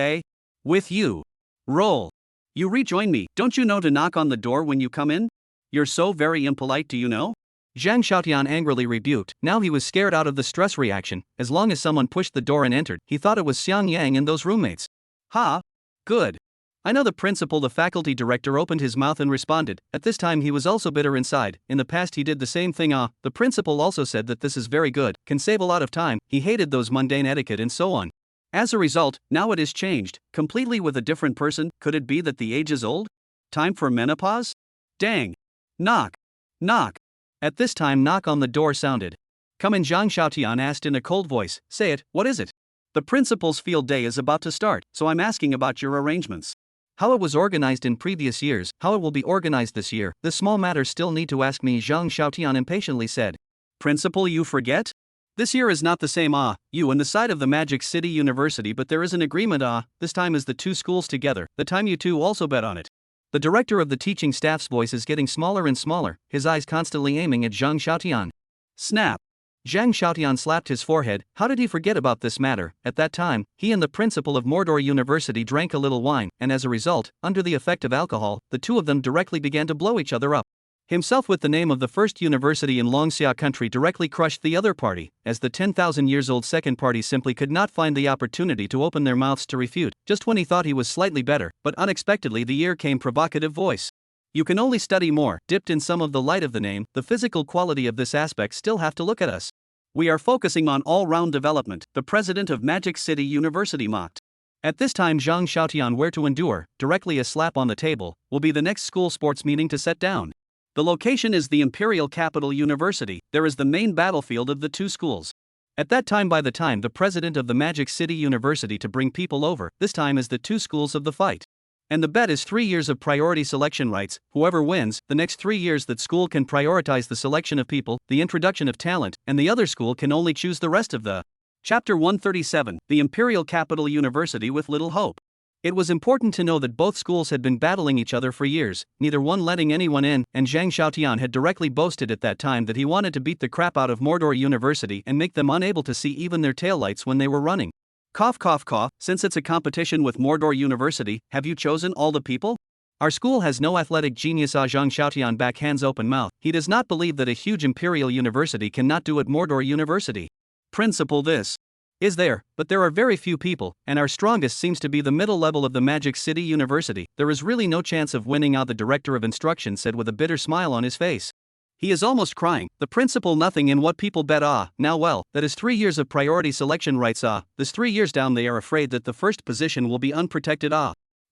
with you. Roll. You rejoin me. Don't you know to knock on the door when you come in? You're so very impolite, do you know? Zhang Xiaotian angrily rebuked. Now he was scared out of the stress reaction. As long as someone pushed the door and entered, he thought it was Xiang Yang and those roommates. Ha! Good. I know the principal. The faculty director opened his mouth and responded. At this time he was also bitter inside. In the past he did the same thing. The principal also said that this is very good, can save a lot of time. He hated those mundane etiquette and so on. As a result, now it is changed, completely with a different person. Could it be that the age is old? Time for menopause? Dang. Knock. Knock. At this time knock on the door sounded. Come in, Zhang Xiaotian asked in a cold voice. Say it, what is it? The principal's field day is about to start, so I'm asking about your arrangements. How it was organized in previous years, how it will be organized this year. The small matters still need to ask me, Zhang Xiaotian impatiently said. Principal, you forget? This year is not the same you and the side of the Magic City University, but there is an agreement this time is the two schools together, the time you two also bet on it. The director of the teaching staff's voice is getting smaller and smaller, his eyes constantly aiming at Zhang Xiaotian. Snap. Zhang Xiaotian slapped his forehead. How did he forget about this matter? At that time, he and the principal of Mordor University drank a little wine, and as a result, under the effect of alcohol, the two of them directly began to blow each other up. Himself with the name of the first university in Longxia country directly crushed the other party, as the 10,000 years old second party simply could not find the opportunity to open their mouths to refute, just when he thought he was slightly better, but unexpectedly the ear came provocative voice. You can only study more, dipped in some of the light of the name, the physical quality of this aspect still have to look at us. We are focusing on all-round development, the president of Magic City University mocked. At this time Zhang Xiaotian where to endure, directly a slap on the table, will be the next school sports meeting to set down. The location is the Imperial Capital University. There is the main battlefield of the two schools. At that time, by the time the president of the Magic City University to bring people over, this time is the two schools of the fight. And the bet is 3 years of priority selection rights. Whoever wins, the next 3 years that school can prioritize the selection of people, the introduction of talent, and the other school can only choose the rest of the. Chapter 137, the Imperial Capital University with little hope. It was important to know that both schools had been battling each other for years, neither one letting anyone in, and Zhang Xiaotian had directly boasted at that time that he wanted to beat the crap out of Mordor University and make them unable to see even their taillights when they were running. Cough cough cough, since it's a competition with Mordor University, have you chosen all the people? Our school has no athletic genius. Zhang Xiaotian back hands open mouth. He does not believe that a huge Imperial University cannot do at Mordor University. Principal, this is there, but there are very few people, and our strongest seems to be the middle level of the Magic City University. There is really no chance of winning out, the director of instruction said with a bitter smile on his face. He is almost crying. The principal nothing in what people bet now well, that is 3 years of priority selection rights this 3 years down they are afraid that the first position will be unprotected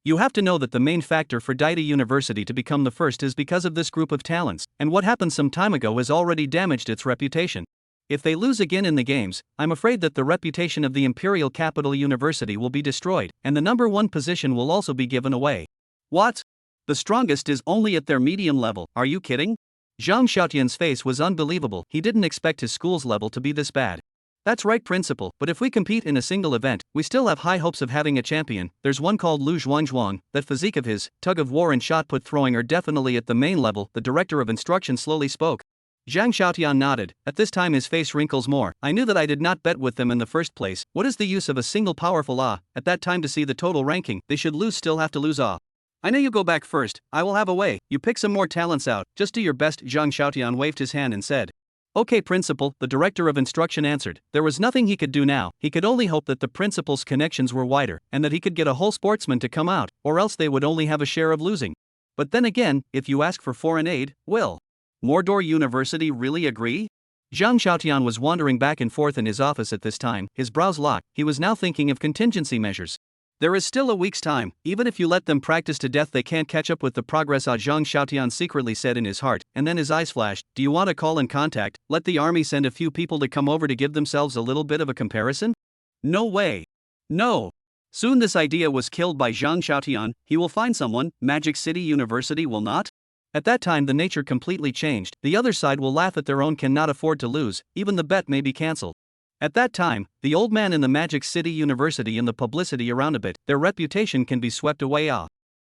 You have to know that the main factor for Daida University to become the first is because of this group of talents, and what happened some time ago has already damaged its reputation. If they lose again in the games, I'm afraid that the reputation of the Imperial Capital University will be destroyed, and the number 1 position will also be given away. What? The strongest is only at their medium level, are you kidding? Zhang Xiaotian's face was unbelievable. He didn't expect his school's level to be this bad. That's right, principal, but if we compete in a single event, we still have high hopes of having a champion. There's one called Lu Zhuangzhuang, that physique of his, tug of war and shot put throwing are definitely at the main level, the director of instruction slowly spoke. Zhang Xiaotian nodded. At this time his face wrinkles more. I knew that I did not bet with them in the first place. What is the use of a single powerful at that time to see the total ranking? They should lose, still have to lose I know you go back first, I will have a way. You pick some more talents out, just do your best. Zhang Xiaotian waved his hand and said. Okay, principal, the director of instruction answered. There was nothing he could do now. He could only hope that the principal's connections were wider, and that he could get a whole sportsman to come out, or else they would only have a share of losing. But then again, if you ask for foreign aid, will Mordor University really agree? Zhang Xiaotian was wandering back and forth in his office at this time, his brows locked. He was now thinking of contingency measures. There is still a week's time. Even if you let them practice to death, they can't catch up with the progress. Zhang Xiaotian secretly said in his heart, and then his eyes flashed. Do you want to call in contact? Let the army send a few people to come over to give themselves a little bit of a comparison? No way. No. Soon this idea was killed by Zhang Xiaotian. He will find someone. Magic City University will not? At that time the nature completely changed. The other side will laugh at their own, cannot afford to lose. Even the bet may be cancelled. At that time, the old man in the Magic City University and the publicity around a bit, their reputation can be swept away.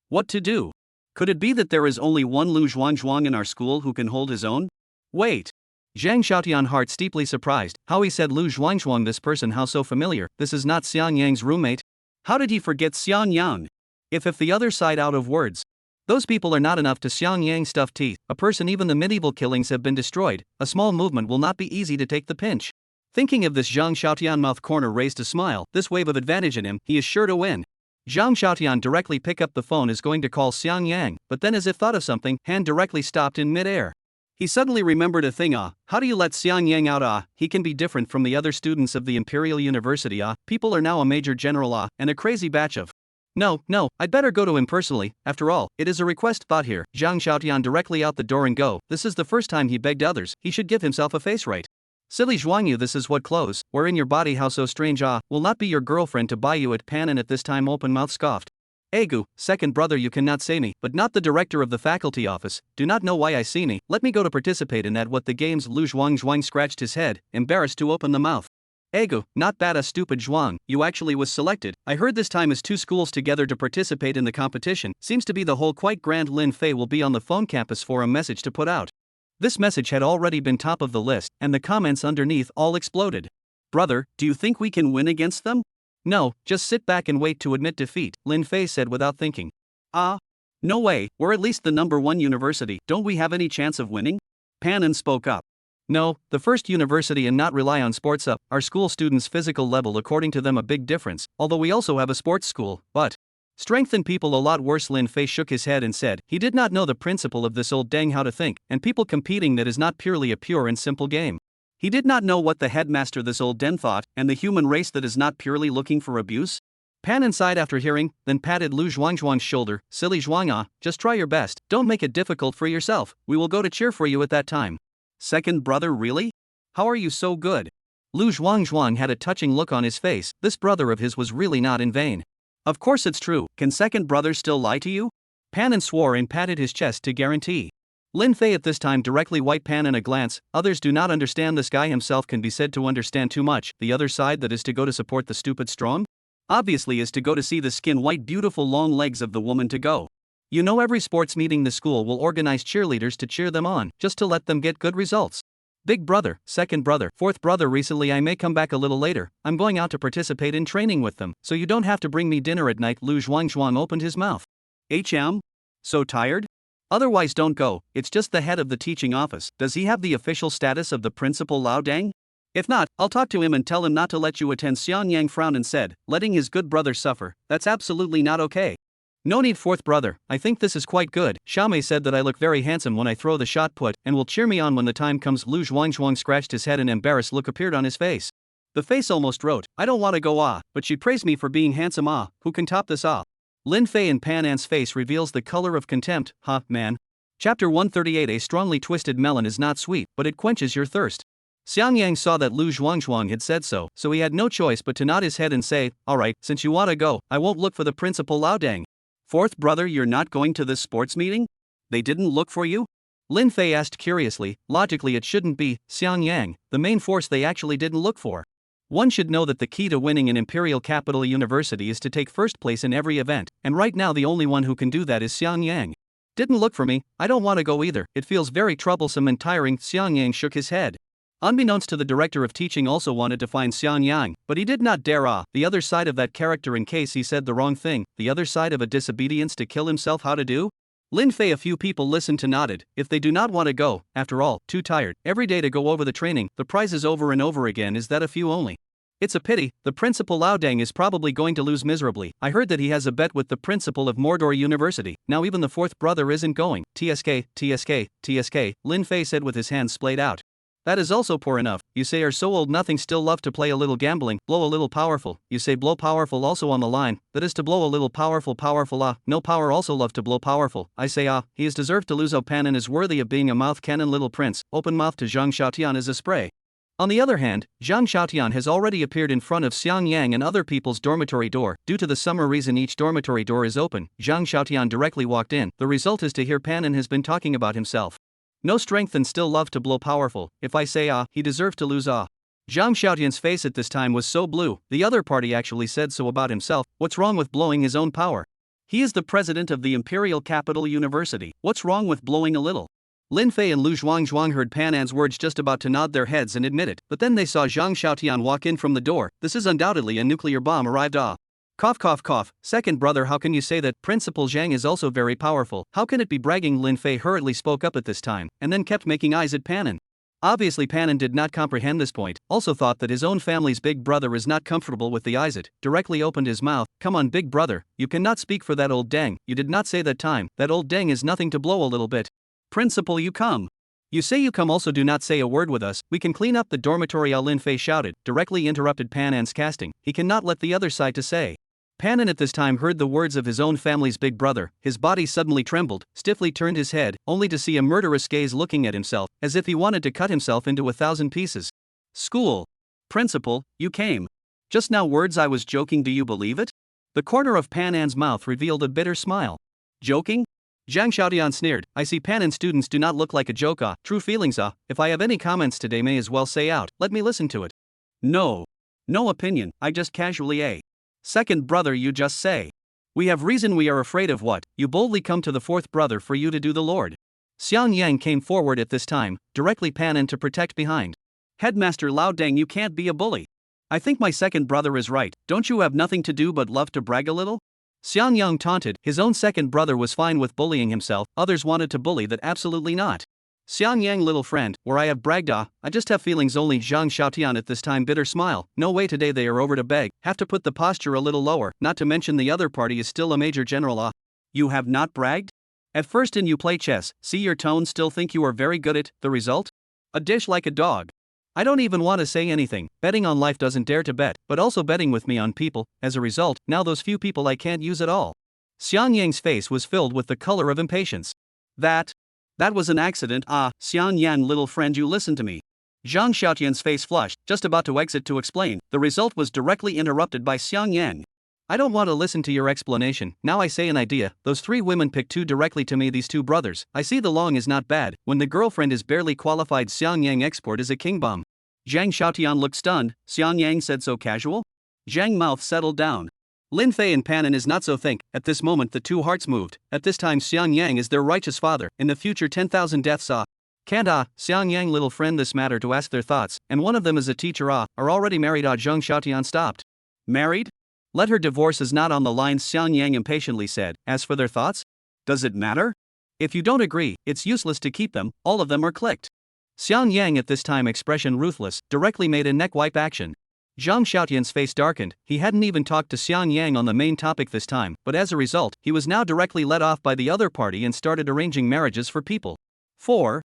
What to do? Could it be that there is only one Lu Zhuangzhuang in our school who can hold his own? Wait. Zhang Xiaotian, heart steeply surprised. How he said Lu Zhuangzhuang, this person, how so familiar? This is not Xiang Yang's roommate. How did he forget Xiang Yang? If the other side out of words. Those people are not enough to Xiang Yang stuff teeth. A person, even the medieval killings have been destroyed. A small movement will not be easy to take the pinch. Thinking of this, Zhang Xiaotian mouth corner raised a smile. This wave of advantage in him, he is sure to win. Zhang Xiaotian directly pick up the phone, is going to call Xiang Yang, but then as if thought of something, hand directly stopped in mid-air. He suddenly remembered a thing. How do you let Xiang Yang out? He can be different from the other students of the Imperial University. People are now a major general and a crazy batch of. No, I'd better go to him personally. After all, it is a request. Thought here, Zhang Xiaotian directly out the door and go. This is the first time he begged others. He should give himself a face right. Silly Zhuangyu, this is what clothes were in your body, how so strange. Will not be your girlfriend to buy you at Pan, and at this time open mouth scoffed. Egu, second brother, you cannot say me, but not the director of the faculty office. Do not know why I see me. Let me go to participate in that what the games. Lu Zhuang scratched his head, embarrassed to open the mouth. Egu, not bad. A stupid Zhuang, you actually was selected. I heard this time is two schools together to participate in the competition. Seems to be the whole quite grand. Lin Fei will be on the phone campus for a message to put out. This message had already been top of the list, and the comments underneath all exploded. Brother, do you think we can win against them? No, just sit back and wait to admit defeat, Lin Fei said without thinking. No way, we're at least the #1 university, don't we have any chance of winning? Panin spoke up. No, the first university and not rely on sports. Our school students' physical level according to them a big difference, although we also have a sports school, but strengthen people a lot worse. Lin Fei shook his head and said he did not know the principle of this old dang how to think, and people competing that is not purely a pure and simple game. He did not know what the headmaster this old den thought, and the human race that is not purely looking for abuse. Pan sighed after hearing, then patted Lu Zhuangzhuang's shoulder. Silly Zhuang, just try your best, don't make it difficult for yourself, we will go to cheer for you at that time. Second brother, really? How are you so good? Lu Zhuangzhuang had a touching look on his face. This brother of his was really not in vain. Of course it's true, can second brother still lie to you? Pan swore and patted his chest to guarantee. Lin Fei at this time directly wiped Pan a glance. Others do not understand. This guy himself can be said to understand too much. The other side, that is to go to support the stupid strong? Obviously is to go to see the skin white beautiful long legs of the woman to go. You know, every sports meeting the school will organize cheerleaders to cheer them on, just to let them get good results. Big brother, second brother, fourth brother, recently I may come back a little later, I'm going out to participate in training with them, so you don't have to bring me dinner at night. Lu Zhuangzhuang opened his mouth. So tired? Otherwise don't go, it's just the head of the teaching office. Does he have the official status of the principal Lao Dang? If not, I'll talk to him and tell him not to let you attend. Xiang Yang frowned and said, letting his good brother suffer, that's absolutely not okay. No need. Fourth brother, I think this is quite good. Xiaomei said that I look very handsome when I throw the shot put, and will cheer me on when the time comes. Lu Zhuangzhuang scratched his head, an embarrassed look appeared on his face. The face almost wrote, I don't want to go but she praised me for being handsome. Who can top this? Lin Fei and Pan An's face reveals the color of contempt. Man. Chapter 138. A strongly twisted melon is not sweet, but it quenches your thirst. Xiang Yang saw that Lu Zhuangzhuang had said so he had no choice but to nod his head and say, alright, since you want to go, I won't look for the principal Lao Dang. Fourth brother, you're not going to this sports meeting? They didn't look for you? Lin Fei asked curiously. Logically it shouldn't be, Xiang Yang, the main force they actually didn't look for. One should know that the key to winning an Imperial Capital University is to take first place in every event, and right now the only one who can do that is Xiang Yang. Didn't look for me, I don't want to go either, it feels very troublesome and tiring. Xiang Yang shook his head. Unbeknownst to the director of teaching also wanted to find Xiang Yang, but he did not dare the other side of that character in case he said the wrong thing, the other side of a disobedience to kill himself. How to do? Lin Fei. A few people listened to nodded. If they do not want to go, after all, too tired, every day to go over the training, the prizes over and over again, is that a few only? It's a pity, the principal Lao Dang is probably going to lose miserably. I heard that he has a bet with the principal of Mordor University, now even the fourth brother isn't going. TSK, Lin Fei said with his hands splayed out. That is also poor enough, you say are so old nothing still love to play a little gambling, blow a little powerful, you say blow powerful also on the line, that is to blow a little powerful no power also love to blow powerful, I say he is deserved to lose. Panin is worthy of being a mouth cannon. Little prince, open mouth to Zhang Xiaotian is a spray. On the other hand, Zhang Xiaotian has already appeared in front of Xiang Yang and other people's dormitory door. Due to the summer reason each dormitory door is open, Zhang Xiaotian directly walked in. The result is to hear Panin has been talking about himself. No strength and still love to blow powerful. If I say he deserves to lose. Zhang Xiaotian's face at this time was so blue, the other party actually said so about himself. What's wrong with blowing his own power? He is the president of the Imperial Capital University. What's wrong with blowing a little? Lin Fei and Lu Zhuangzhuang heard Pan An's words just about to nod their heads and admit it, but then they saw Zhang Xiaotian walk in from the door. This is undoubtedly a nuclear bomb arrived. Cough cough cough. Second brother, how can you say that? Principal Zhang is also very powerful. How can it be bragging? Lin Fei hurriedly spoke up at this time, and then kept making eyes at Pan An. Obviously Pan An did not comprehend this point, also thought that his own family's big brother is not comfortable with the eyes. It directly opened his mouth. Come on big brother, you cannot speak for that old dang. You did not say that time. That old dang is nothing to blow a little bit. Principal, you come. You say you come, also do not say a word with us. We can clean up the dormitory. Lin Fei shouted, directly interrupted Pan An's casting. He cannot let the other side to say. Pan An at this time heard the words of his own family's big brother. His body suddenly trembled, stiffly turned his head, only to see a murderous gaze looking at himself, as if he wanted to cut himself into 1,000 pieces. School. Principal, you came. Just now words, I was joking, do you believe it? The corner of Pan An's mouth revealed a bitter smile. Joking? Zhang Xiaotian sneered. I see Pan An students do not look like a joke. True feelings. If I have any comments today, may as well say out. Let me listen to it. No. No opinion, I just casually. Second brother, you just say. We have reason. We are afraid of what? You boldly come to the fourth brother for you to do the Lord. Xiang Yang came forward at this time, directly Pan An to protect behind. Headmaster Lao Deng, you can't be a bully. I think my second brother is right. Don't you have nothing to do but love to brag a little? Xiang Yang taunted. His own second brother was fine with bullying himself, others wanted to bully that. Absolutely not. Xiang Yang, little friend, where I have bragged. I just have feelings only. Zhang Xiaotian at this time bitter smile. No way, today they are over to beg. Have to put the posture a little lower, not to mention the other party is still a major general. You have not bragged? At first in you play chess, see your tone, still think you are very good at, the result? A dish like a dog. I don't even want to say anything. Betting on life doesn't dare to bet, but also betting with me on people. As a result, now those few people I can't use at all. Xiang Yang's face was filled with the color of impatience. That was an accident. Xiang Yan, little friend, you listen to me. Zhang Xiaotian's face flushed, just about to exit to explain. The result was directly interrupted by Xiang Yang. I don't want to listen to your explanation. Now I say an idea. Those three women picked two directly to me, these two brothers. I see the long is not bad. When the girlfriend is barely qualified, Xiang Yang export is a king bomb. Zhang Xiaotian looked stunned. Xiang Yang said so casual? Zhang mouth settled down. Lin Fei and Pan An is not so think. At this moment the two hearts moved. At this time Xiang Yang is their righteous father. In the future 10,000 deaths. Can't Xiang Yang, little friend, this matter to ask their thoughts, and one of them is a teacher. Are already married. Zhang Xiaotian stopped. Married? Let her divorce is not on the line, Xiang Yang impatiently said. As for their thoughts? Does it matter? If you don't agree, it's useless to keep them, all of them are clicked. Xiang Yang at this time expression ruthless, directly made a neck wipe action. Zhang Xiaotian's face darkened. He hadn't even talked to Xiang Yang on the main topic this time, but as a result, he was now directly led off by the other party and started arranging marriages for people. Fourth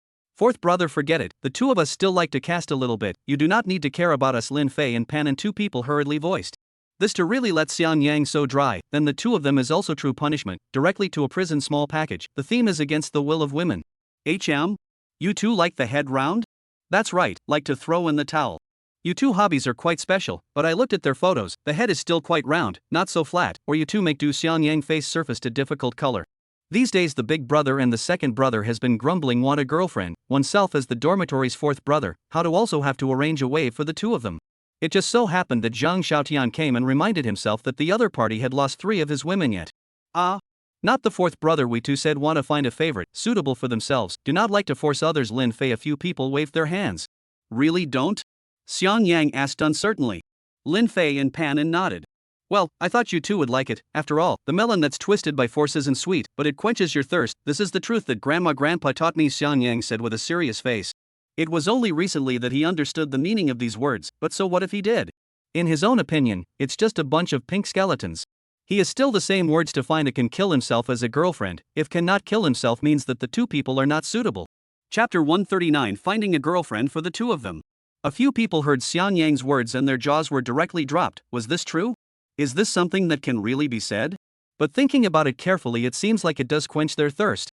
brother, forget it, the two of us still like to cast a little bit, you do not need to care about us, Lin Fei and Pan An, two people hurriedly voiced. This to really let Xiang Yang so dry, then the two of them is also true punishment, directly to a prison small package. The theme is against the will of women. You two like the head round? That's right, like to throw in the towel. You two hobbies are quite special, but I looked at their photos, the head is still quite round, not so flat, or you two make do. Xiang Yang face surfaced a difficult color. These days the big brother and the second brother has been grumbling want a girlfriend, oneself as the dormitory's fourth brother, how to also have to arrange a way for the two of them. It just so happened that Zhang Xiaotian came and reminded himself that the other party had lost 3 of his women yet. Not the fourth brother, we two said, want to find a favorite, suitable for themselves, do not like to force others. Lin Fei, a few people waved their hands. Really don't? Xiang Yang asked uncertainly. Lin Fei and Pan An nodded. Well, I thought you two would like it. After all, the melon that's twisted by force isn't sweet, but it quenches your thirst. This is the truth that grandpa taught me, Xiang Yang said with a serious face. It was only recently that he understood the meaning of these words, but so what if he did? In his own opinion, it's just a bunch of pink skeletons. He is still the same words to find a can kill himself as a girlfriend, if cannot kill himself means that the two people are not suitable. Chapter 139, Finding a Girlfriend for the Two of Them. A few people heard Xiang Yang's words and their jaws were directly dropped. Was this true? Is this something that can really be said? But thinking about it carefully, it seems like it does quench their thirst.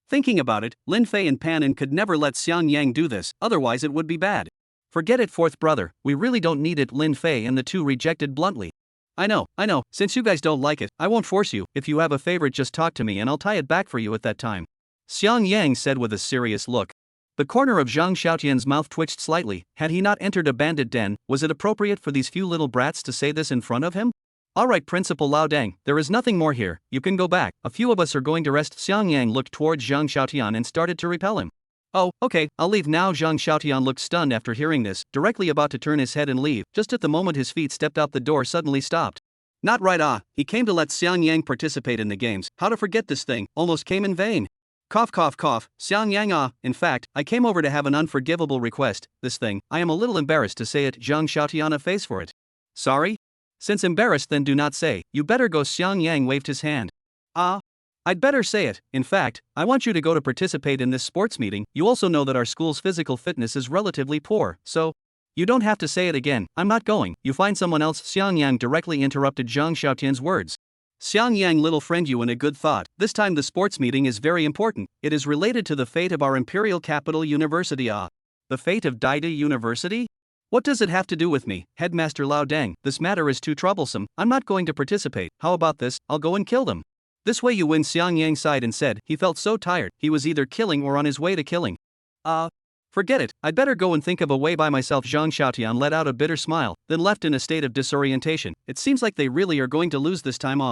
Thinking about it, Lin Fei and Pan An could never let Xiang Yang do this, otherwise it would be bad. Forget it, fourth brother, we really don't need it, Lin Fei and the two rejected bluntly. I know, since you guys don't like it, I won't force you. If you have a favorite, just talk to me and I'll tie it back for you at that time. Xiang Yang said with a serious look. The corner of Zhang Xiaotian's mouth twitched slightly. Had he not entered a bandit den, was it appropriate for these few little brats to say this in front of him? Alright, Principal Lao Dang, there is nothing more here, you can go back. A few of us are going to rest. Xiang Yang looked towards Zhang Xiaotian and started to repel him. Oh, okay, I'll leave now. Zhang Xiaotian looked stunned after hearing this, directly about to turn his head and leave. Just at the moment his feet stepped out the door suddenly stopped. Not right, he came to let Xiang Yang participate in the games. How to forget this thing, almost came in vain. Cough cough cough, Xiang Yang in fact, I came over to have an unforgivable request. This thing, I am a little embarrassed to say it. Zhang Xiaotian face for it. Sorry? Since embarrassed then do not say, you better go. Xiang Yang waved his hand. I'd better say it. In fact, I want you to go to participate in this sports meeting. You also know that our school's physical fitness is relatively poor, so you don't have to say it again. I'm not going. You find someone else. Xiang Yang directly interrupted Zhang Xiaotian's words. Xiang Yang, little friend, you in a good thought. This time the sports meeting is very important. It is related to the fate of our imperial capital university. The fate of Daida University? What does it have to do with me? Headmaster Lao Dang, this matter is too troublesome. I'm not going to participate. How about this? I'll go and kill them. This way you win. Xiang Yang sighed and said he felt so tired, he was either killing or on his way to killing. Forget it, I'd better go and think of a way by myself. Zhang Xiaotian let out a bitter smile, then left in a state of disorientation. It seems like they really are going to lose this time.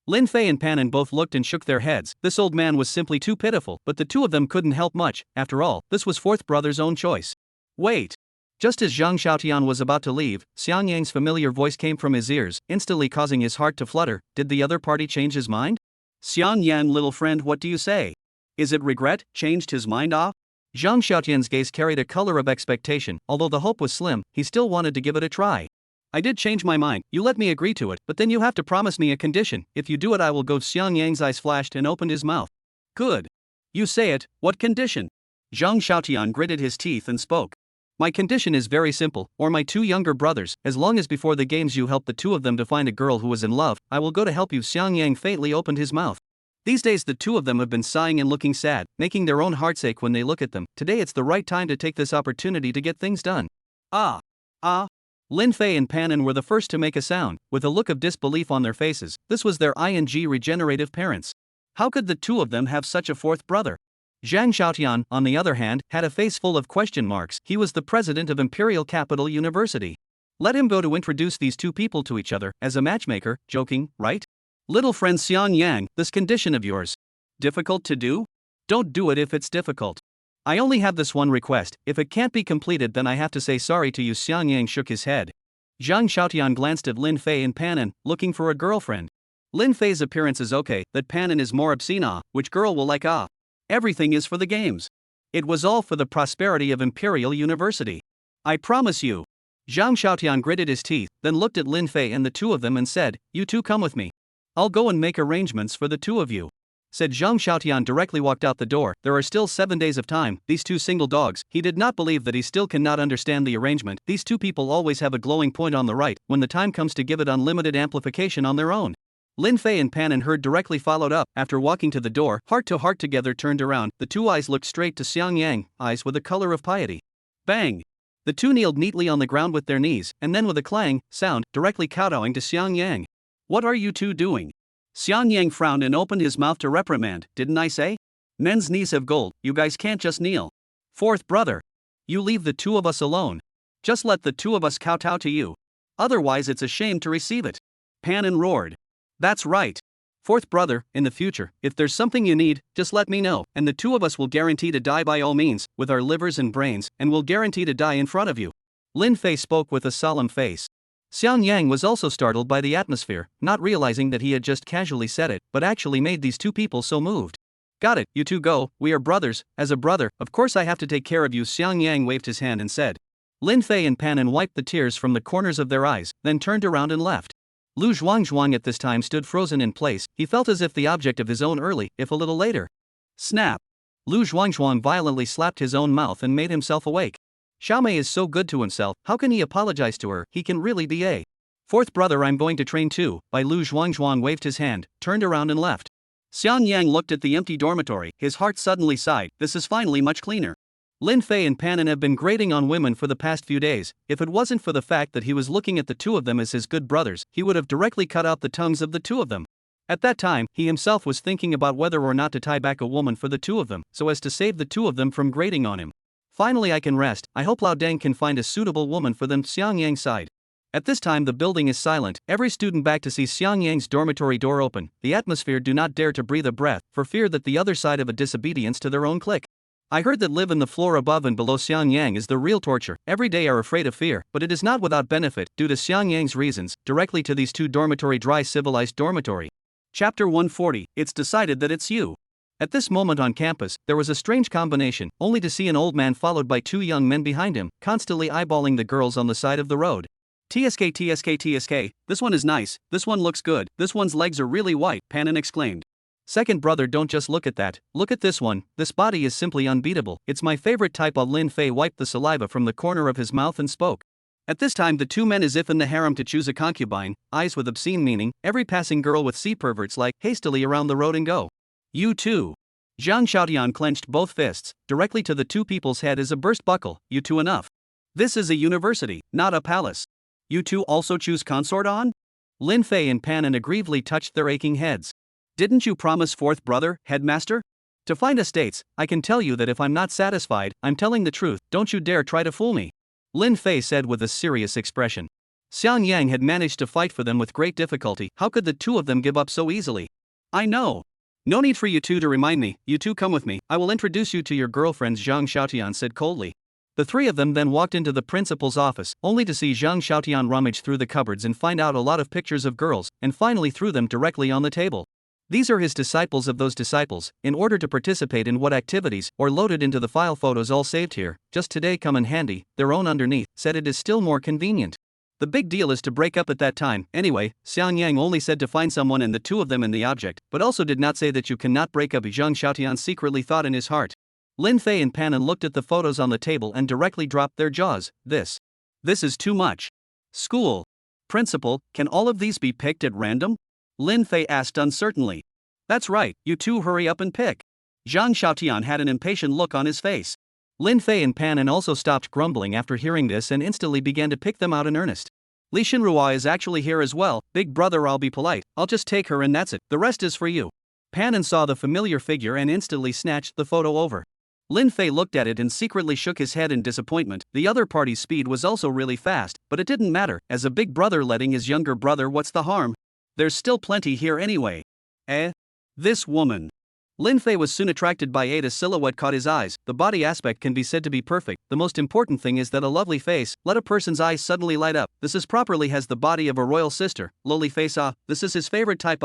Lin Fei and Pan both looked and shook their heads. This old man was simply too pitiful, but the two of them couldn't help much. After all, this was fourth brother's own choice. Wait. Just as Zhang Xiaotian was about to leave, Xiang Yang's familiar voice came from his ears, instantly causing his heart to flutter. Did the other party change his mind? Xiang Yang, little friend, what do you say? Is it regret? Changed his mind? Zhang Xiaotian's gaze carried a color of expectation. Although the hope was slim, he still wanted to give it a try. I did change my mind. You let me agree to it, but then you have to promise me a condition. If you do it, I will go. Xiang Yang's eyes flashed and opened his mouth. Good. You say it. What condition? Zhang Xiaotian gritted his teeth and spoke. My condition is very simple, or my two younger brothers, as long as before the games you help the two of them to find a girl who is in love, I will go to help you. Xiang Yang faintly opened his mouth. These days the two of them have been sighing and looking sad, making their own hearts ache when they look at them. Today it's the right time to take this opportunity to get things done. Lin Fei and Pan were the first to make a sound, with a look of disbelief on their faces. This was their regenerative parents. How could the two of them have such a fourth brother? Zhang Xiaotian, on the other hand, had a face full of question marks. He was the president of Imperial Capital University. Let him go to introduce these two people to each other, as a matchmaker, joking, right? Little friend Xiang Yang, this condition of yours. Difficult to do? Don't do it if it's difficult. I only have this one request. If it can't be completed, then I have to say sorry to you. Xiang Yang shook his head. Zhang Xiaotian glanced at Lin Fei and Pan, looking for a girlfriend. Lin Fei's appearance is okay, that Pan is more obscene. Which girl will like? Everything is for the games. It was all for the prosperity of Imperial University. I promise you. Zhang Xiaotian gritted his teeth, then looked at Lin Fei and the two of them and said, you two come with me. I'll go and make arrangements for the two of you. Said Zhang Xiaotian directly walked out the door. There are still 7 days of time. These two single dogs. He did not believe that he still cannot understand the arrangement. These two people always have a glowing point on the right when the time comes to give it unlimited amplification on their own. Lin Fei and Pan heard directly followed up. After walking to the door, heart to heart together turned around. The two eyes looked straight to Xiang Yang, eyes with a color of piety. Bang! The two kneeled neatly on the ground with their knees, and then with a clang sound, directly kowtowing to Xiang Yang. What are you two doing? Xiang Yang frowned and opened his mouth to reprimand. Didn't I say? Men's knees have gold, you guys can't just kneel. Fourth brother. You leave the two of us alone. Just let the two of us kowtow to you. Otherwise it's a shame to receive it. Pan roared. That's right. Fourth brother, in the future, if there's something you need, just let me know, and the two of us will guarantee to die by all means, with our livers and brains, and we'll guarantee to die in front of you. Lin Fei spoke with a solemn face. Xiang Yang was also startled by the atmosphere, not realizing that he had just casually said it, but actually made these two people so moved. Got it, you two go, we are brothers. As a brother, of course I have to take care of you. Xiang Yang waved his hand and said. Lin Fei and Pan wiped the tears from the corners of their eyes, then turned around and left. Lu Zhuangzhuang at this time stood frozen in place. He felt as if the object of his own early, if a little later. Snap! Lu Zhuangzhuang violently slapped his own mouth and made himself awake. Xiaomei is so good to himself, how can he apologize to her? He can really be a fourth brother. I'm going to train too. By Lu Zhuangzhuang waved his hand, turned around and left. Xiang Yang looked at the empty dormitory. His heart suddenly sighed. This is finally much cleaner. Lin Fei and Pan have been grating on women for the past few days. If it wasn't for the fact that he was looking at the two of them as his good brothers, he would have directly cut out the tongues of the two of them. At that time, he himself was thinking about whether or not to tie back a woman for the two of them, so as to save the two of them from grating on him. Finally I can rest. I hope Lao Deng can find a suitable woman for them. Xiang Yang sighed. At this time the building is silent, every student back to see Xiang Yang's dormitory door open. The atmosphere do not dare to breathe a breath, for fear that the other side of a disobedience to their own clique. I heard that live in the floor above and below Xiang Yang is the real torture. Every day are afraid of fear, but it is not without benefit, due to Xiang Yang's reasons, directly to these two dormitory dry civilized dormitory. Chapter 140, It's decided that it's you. At this moment on campus, there was a strange combination, only to see an old man followed by two young men behind him, constantly eyeballing the girls on the side of the road. TSK TSK TSK, this one is nice, this one looks good, this one's legs are really white, Panin exclaimed. Second brother, don't just look at that, look at this one, this body is simply unbeatable, it's my favorite type. Lin Fei wiped the saliva from the corner of his mouth and spoke. At this time the two men, as if in the harem to choose a concubine, eyes with obscene meaning, every passing girl with sea perverts like, hastily around the road and go. You too. Zhang Xiaotian clenched both fists, directly to the two people's head as a burst buckle, you two enough. This is a university, not a palace. You two also choose consort on? Lin Fei and Panin aggrievedly touched their aching heads. Didn't you promise fourth brother, headmaster? To find estates, I can tell you that if I'm not satisfied, I'm telling the truth, don't you dare try to fool me. Lin Fei said with a serious expression. Xiang Yang had managed to fight for them with great difficulty, how could the two of them give up so easily? I know. No need for you two to remind me, you two come with me, I will introduce you to your girlfriends, Zhang Xiaotian said coldly. The three of them then walked into the principal's office, only to see Zhang Xiaotian rummage through the cupboards and find out a lot of pictures of girls, and finally threw them directly on the table. These are his disciples of those disciples, in order to participate in what activities, or loaded into the file photos all saved here, just today come in handy, their own underneath, said it is still more convenient. The big deal is to break up at that time. Anyway, Xiang Yang only said to find someone and the two of them in the object, but also did not say that you cannot break up. Zhang Xiaotian secretly thought in his heart. Lin Fei and Panin looked at the photos on the table and directly dropped their jaws. This is too much. School. Principal, can all of these be picked at random? Lin Fei asked uncertainly. That's right, you two hurry up and pick. Zhang Xiaotian had an impatient look on his face. Lin Fei and Panin also stopped grumbling after hearing this and instantly began to pick them out in earnest. Li Xinrua is actually here as well. Big brother, I'll be polite, I'll just take her and that's it, the rest is for you. Panin saw the familiar figure and instantly snatched the photo over. Lin Fei looked at it and secretly shook his head in disappointment. The other party's speed was also really fast, but it didn't matter, as a big brother letting his younger brother, what's the harm? There's still plenty here anyway. This woman. Lin Fei was soon attracted by Ada's silhouette caught his eyes. The body aspect can be said to be perfect, the most important thing is that a lovely face, let a person's eyes suddenly light up. This is properly has the body of a royal sister, lowly face this is his favorite type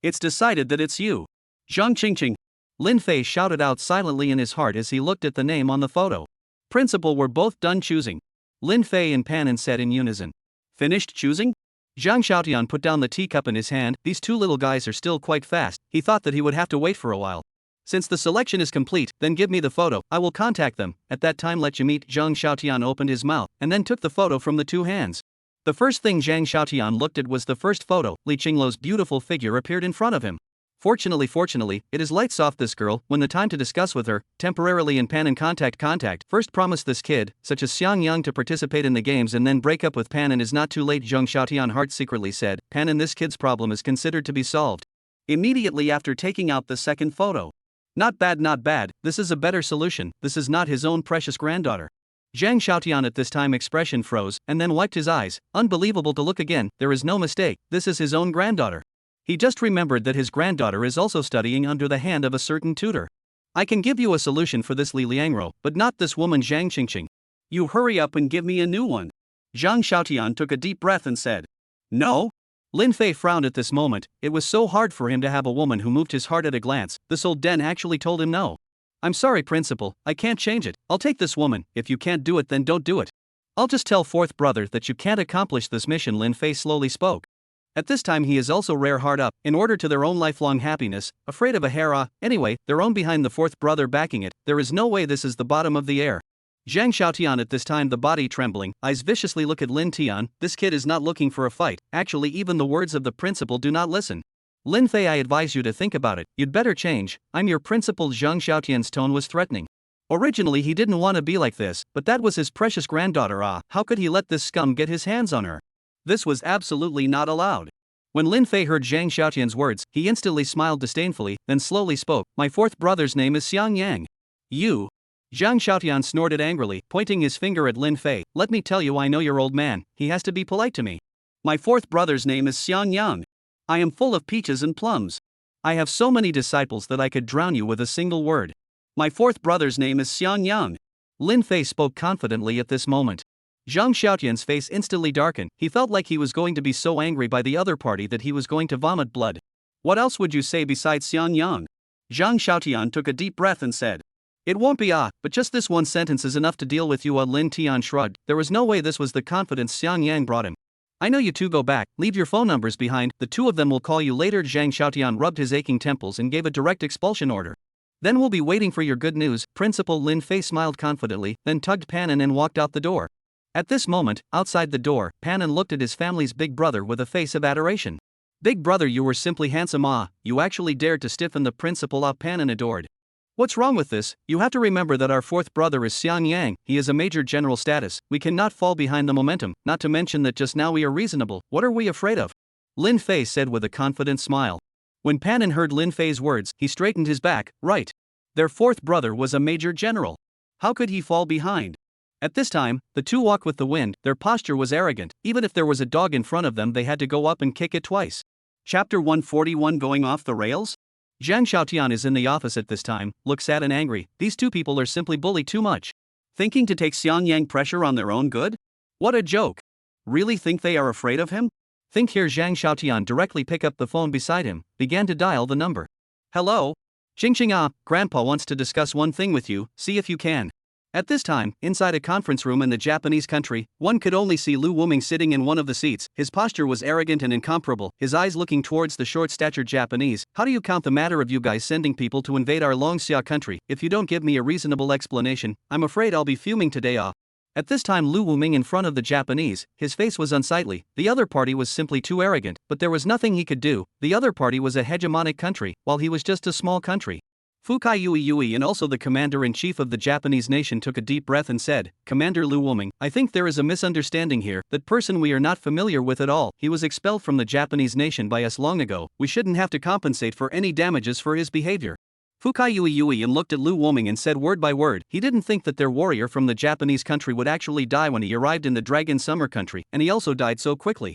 It's decided that it's you. Zhang Qingqing. Lin Fei shouted out silently in his heart as he looked at the name on the photo. Principal were both done choosing. Lin Fei and Panin said in unison. Finished choosing? Zhang Xiaotian put down the teacup in his hand. These two little guys are still quite fast. He thought that he would have to wait for a while. Since the selection is complete, then give me the photo, I will contact them. At that time let you meet. Zhang Xiaotian opened his mouth, and then took the photo from the two hands. The first thing Zhang Xiaotian looked at was the first photo. Li Qingluo's beautiful figure appeared in front of him. Fortunately, it is lights off. This girl, when the time to discuss with her, temporarily in Panin contact, first promised this kid, such as Xiang Yang, to participate in the games and then break up with Panin is not too late. Zhang Xiaotian heart secretly said, Panin, this kid's problem is considered to be solved. Immediately after taking out the second photo. Not bad, this is a better solution, this is not his own precious granddaughter. Zhang Xiaotian at this time expression froze, and then wiped his eyes. Unbelievable to look again, there is no mistake, this is his own granddaughter. He just remembered that his granddaughter is also studying under the hand of a certain tutor. I can give you a solution for this Li Liangro, but not this woman Zhang Qingqing. You hurry up and give me a new one. Zhang Xiaotian took a deep breath and said. No? Lin Fei frowned at this moment. It was so hard for him to have a woman who moved his heart at a glance. This old den actually told him no. I'm sorry, principal, I can't change it. I'll take this woman. If you can't do it, then don't do it. I'll just tell fourth brother that you can't accomplish this mission. Lin Fei slowly spoke. At this time he is also rare hard up, in order to their own lifelong happiness, afraid of a hair anyway, their own behind the fourth brother backing it, there is no way this is the bottom of the air. Zhang Xiaotian at this time the body trembling, eyes viciously look at Lin Tian, this kid is not looking for a fight, actually even the words of the principal do not listen. Lin Fei, I advise you to think about it, you'd better change, I'm your principal. Zhang Xiaotian's tone was threatening. Originally he didn't want to be like this, but that was his precious granddaughter how could he let this scum get his hands on her? This was absolutely not allowed. When Lin Fei heard Zhang Xiaotian's words, he instantly smiled disdainfully, then slowly spoke, my fourth brother's name is Xiang Yang. You Zhang Xiaotian snorted angrily, pointing his finger at Lin Fei. Let me tell you, I know your old man, he has to be polite to me. My fourth brother's name is Xiang Yang. I am full of peaches and plums. I have so many disciples that I could drown you with a single word. My fourth brother's name is Xiang Yang. Lin Fei spoke confidently at this moment. Zhang Xiaotian's face instantly darkened. He felt like he was going to be so angry by the other party that he was going to vomit blood. What else would you say besides Xiang Yang? Zhang Xiaotian took a deep breath and said. It won't be but just this one sentence is enough to deal with you. Lin Tian shrugged. There was no way this was the confidence Xiang Yang brought him. I know you two, go back, leave your phone numbers behind, the two of them will call you later. Zhang Xiaotian rubbed his aching temples and gave a direct expulsion order. Then we'll be waiting for your good news. Principal Lin Fei smiled confidently, then tugged Panin and walked out the door. At this moment, outside the door, Panin looked at his family's big brother with a face of adoration. Big brother, you were simply handsome. You actually dared to stiffen the principal. Panin adored. What's wrong with this? You have to remember that our fourth brother is Xiang Yang, he is a major general status, we cannot fall behind the momentum, not to mention that just now we are reasonable, what are we afraid of? Lin Fei said with a confident smile. When Panin heard Lin Fei's words, he straightened his back. Right. Their fourth brother was a major general. How could he fall behind? At this time, the two walked with the wind, their posture was arrogant, even if there was a dog in front of them they had to go up and kick it twice. Chapter 141, Going Off the Rails? Zhang Xiaotian is in the office at this time, looks sad and angry. These two people are simply bully too much. Thinking to take Xiang Yang pressure on their own good? What a joke. Really think they are afraid of him? Think here. Zhang Xiaotian directly picked up the phone beside him, began to dial the number. Hello? Xingxing, Grandpa wants to discuss one thing with you, see if you can. At this time, inside a conference room in the Japanese country, one could only see Lu Wuming sitting in one of the seats. His posture was arrogant and incomparable, his eyes looking towards the short-statured Japanese. How do you count the matter of you guys sending people to invade our Longxia country? If you don't give me a reasonable explanation, I'm afraid I'll be fuming today. At this time, Lu Wuming in front of the Japanese, his face was unsightly. The other party was simply too arrogant, but there was nothing he could do. The other party was a hegemonic country, while he was just a small country. Fukai Yui and also the commander-in-chief of the Japanese nation took a deep breath and said, Commander Lu Wuming, I think there is a misunderstanding here. That person we are not familiar with at all. He was expelled from the Japanese nation by us long ago. We shouldn't have to compensate for any damages for his behavior. Fukai Yui and looked at Lu Wuming and said word by word, he didn't think that their warrior from the Japanese country would actually die when he arrived in the Dragon Summer country, and he also died so quickly.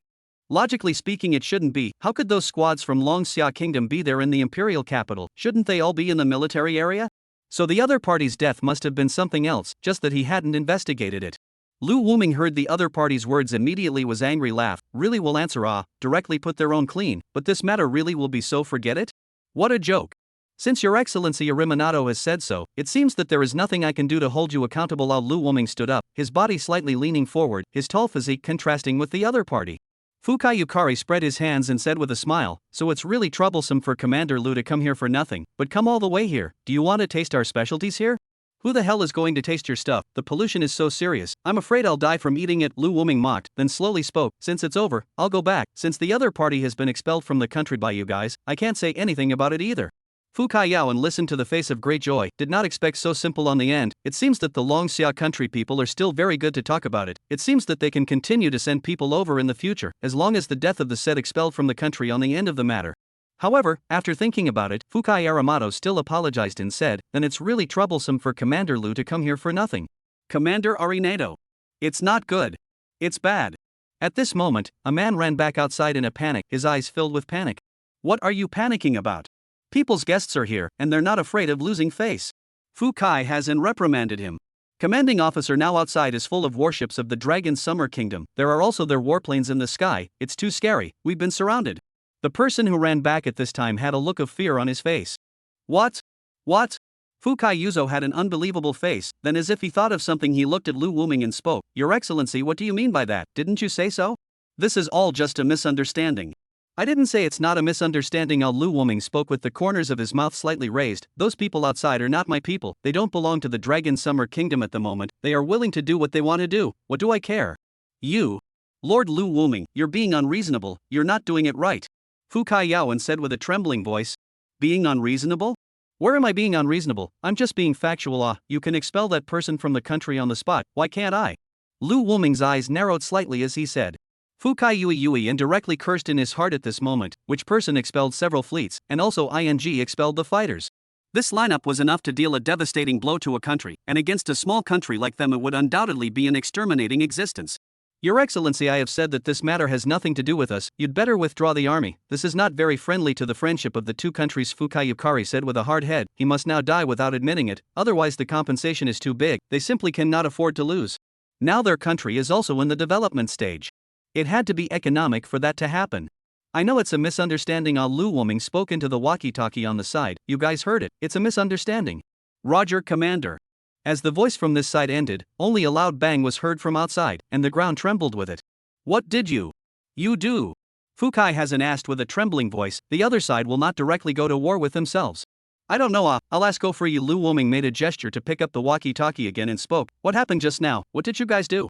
Logically speaking, it shouldn't be. How could those squads from Longxia Kingdom be there in the imperial capital? Shouldn't they all be in the military area? So the other party's death must have been something else, just that he hadn't investigated it. Lu Wuming heard the other party's words, immediately was angry, laugh. Really will answer, directly put their own clean, but this matter really will be so, forget it? What a joke. Since Your Excellency Ariminato has said so, it seems that there is nothing I can do to hold you accountable. Lu Wuming stood up, his body slightly leaning forward, his tall physique contrasting with the other party. Fukai Yukari spread his hands and said with a smile, so it's really troublesome for Commander Lu to come here for nothing, but come all the way here. Do you want to taste our specialties here? Who the hell is going to taste your stuff? The pollution is so serious, I'm afraid I'll die from eating it. Lu Wuming mocked, then slowly spoke, since it's over, I'll go back. Since the other party has been expelled from the country by you guys, I can't say anything about it either. Fukai Yaoan listened to the face of great joy, did not expect so simple on the end. It seems that the Longxia country people are still very good to talk about it. It seems that they can continue to send people over in the future, as long as the death of the said expelled from the country on the end of the matter. However, after thinking about it, Fukai Arimato still apologized and said, then it's really troublesome for Commander Lu to come here for nothing. Commander Arinato. It's not good. It's bad. At this moment, a man ran back outside in a panic, his eyes filled with panic. What are you panicking about? People's guests are here, and they're not afraid of losing face. Fu Kai has reprimanded him. Commanding officer now outside is full of warships of the Dragon Summer Kingdom. There are also their warplanes in the sky. It's too scary. We've been surrounded. The person who ran back at this time had a look of fear on his face. What? What? Fukai Yuzo had an unbelievable face, then as if he thought of something he looked at Lu Wuming and spoke. Your Excellency, what do you mean by that? Didn't you say so? This is all just a misunderstanding. I didn't say it's not a misunderstanding. Lu Wuming spoke with the corners of his mouth slightly raised. Those people outside are not my people. They don't belong to the Dragon Summer Kingdom at the moment. They are willing to do what they want to do. What do I care? You, Lord Lu Wuming, you're being unreasonable. You're not doing it right. Fukai Yaoan said with a trembling voice. Being unreasonable? Where am I being unreasonable? I'm just being factual. You can expel that person from the country on the spot. Why can't I? Lu Wuming's eyes narrowed slightly as he said. Fukai Yui indirectly cursed in his heart at this moment, which person expelled several fleets, and also ing expelled the fighters. This lineup was enough to deal a devastating blow to a country, and against a small country like them it would undoubtedly be an exterminating existence. Your Excellency, I have said that this matter has nothing to do with us, you'd better withdraw the army, this is not very friendly to the friendship of the two countries, Fukai Yukari said with a hard head. He must now die without admitting it, otherwise the compensation is too big, they simply cannot afford to lose. Now their country is also in the development stage. It had to be economic for that to happen. I know it's a misunderstanding. Lu Woming spoke into the walkie-talkie on the side, you guys heard it, it's a misunderstanding. Roger, Commander. As the voice from this side ended, only a loud bang was heard from outside, and the ground trembled with it. What did you do? Fukai hasn't asked with a trembling voice, the other side will not directly go to war with themselves. I don't know, I'll ask for you. Lu Woming made a gesture to pick up the walkie-talkie again and spoke. What happened just now? What did you guys do?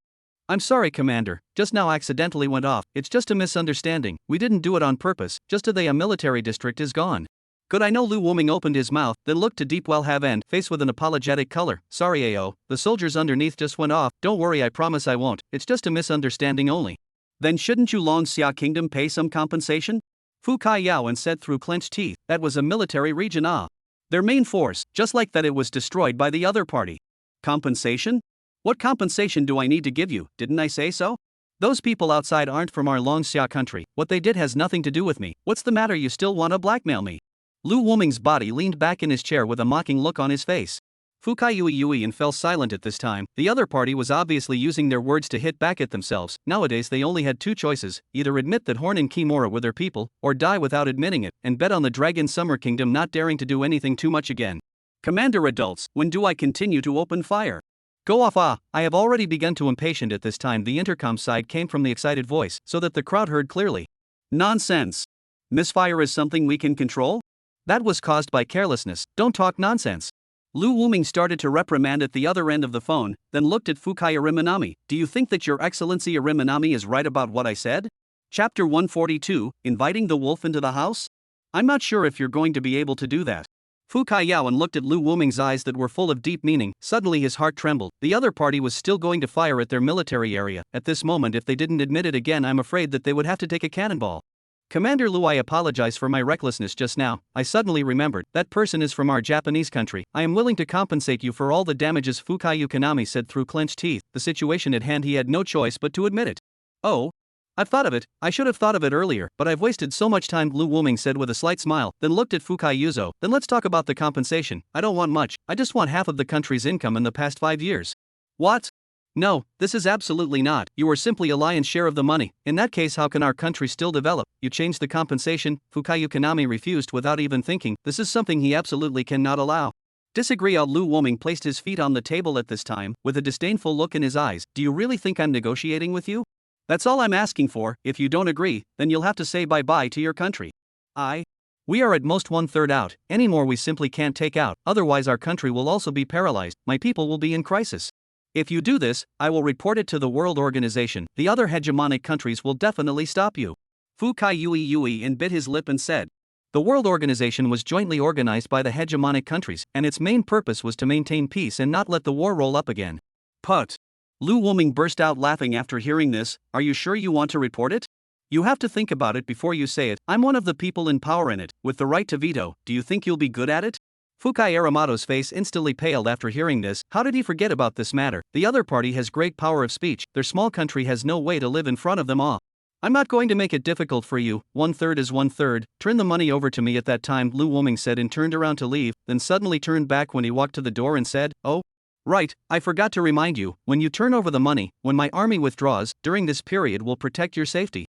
I'm sorry, Commander, just now accidentally went off, it's just a misunderstanding, we didn't do it on purpose, just today a military district is gone. Good, I know. Lu Woming opened his mouth, then looked to Deep Well Have End, face with an apologetic color. Sorry AO, the soldiers underneath just went off, don't worry, I promise I won't, it's just a misunderstanding only. Then shouldn't you Long Xia Kingdom pay some compensation? Fu Kai Yaoan said through clenched teeth, that was a military region their main force, just like that it was destroyed by the other party. Compensation? What compensation do I need to give you, didn't I say so? Those people outside aren't from our Long Xia country, what they did has nothing to do with me, what's the matter, you still want to blackmail me? Lu Woming's body leaned back in his chair with a mocking look on his face. Fukai Yui and fell silent at this time. The other party was obviously using their words to hit back at themselves. Nowadays they only had two choices, either admit that Horn and Kimura were their people, or die without admitting it, and bet on the Dragon Summer Kingdom not daring to do anything too much again. Commander adults, when do I continue to open fire? Go off, I have already begun to impatient at this time. The intercom side came from the excited voice, so that the crowd heard clearly. Nonsense. Misfire is something we can control? That was caused by carelessness, don't talk nonsense. Lu Woming started to reprimand at the other end of the phone, then looked at Fukai Ariminami. Do you think that Your Excellency Ariminami is right about what I said? Chapter 142, Inviting the Wolf into the House? I'm not sure if you're going to be able to do that. Fukai Yaoan looked at Lu Woming's eyes that were full of deep meaning. Suddenly his heart trembled. The other party was still going to fire at their military area. At this moment, if they didn't admit it again, I'm afraid that they would have to take a cannonball. Commander Lu, I apologize for my recklessness just now. I suddenly remembered, that person is from our Japanese country. I am willing to compensate you for all the damages, Fukai Yukanami said through clenched teeth. The situation at hand, he had no choice but to admit it. Oh? I've thought of it, I should have thought of it earlier, but I've wasted so much time, Lu Woming said with a slight smile, then looked at Fukai Yuzo. Then let's talk about the compensation. I don't want much, I just want half of the country's income in the past 5 years. What? No, this is absolutely not. You are simply a lion's share of the money. In that case, how can our country still develop? You changed the compensation. Fukai Yukanami refused without even thinking. This is something he absolutely cannot allow. Disagree. Lu Woming placed his feet on the table at this time, with a disdainful look in his eyes. Do you really think I'm negotiating with you? That's all I'm asking for. If you don't agree, then you'll have to say bye-bye to your country. We are at most 1/3 out. Any more we simply can't take out, otherwise our country will also be paralyzed. My people will be in crisis. If you do this, I will report it to the World Organization. The other hegemonic countries will definitely stop you. Fukai Yui and bit his lip and said. The World Organization was jointly organized by the hegemonic countries, and its main purpose was to maintain peace and not let the war roll up again. Put. Lu Woming burst out laughing after hearing this. Are you sure you want to report it? You have to think about it before you say it. I'm one of the people in power in it, with the right to veto. Do you think you'll be good at it? Fukai Aramato's face instantly paled after hearing this. How did he forget about this matter? The other party has great power of speech. Their small country has no way to live in front of them all. I'm not going to make it difficult for you. 1/3 is 1/3. Turn the money over to me at that time, Lu Woming said and turned around to leave, then suddenly turned back when he walked to the door and said, oh, right, I forgot to remind you, when you turn over the money, when my army withdraws, during this period will protect your safety.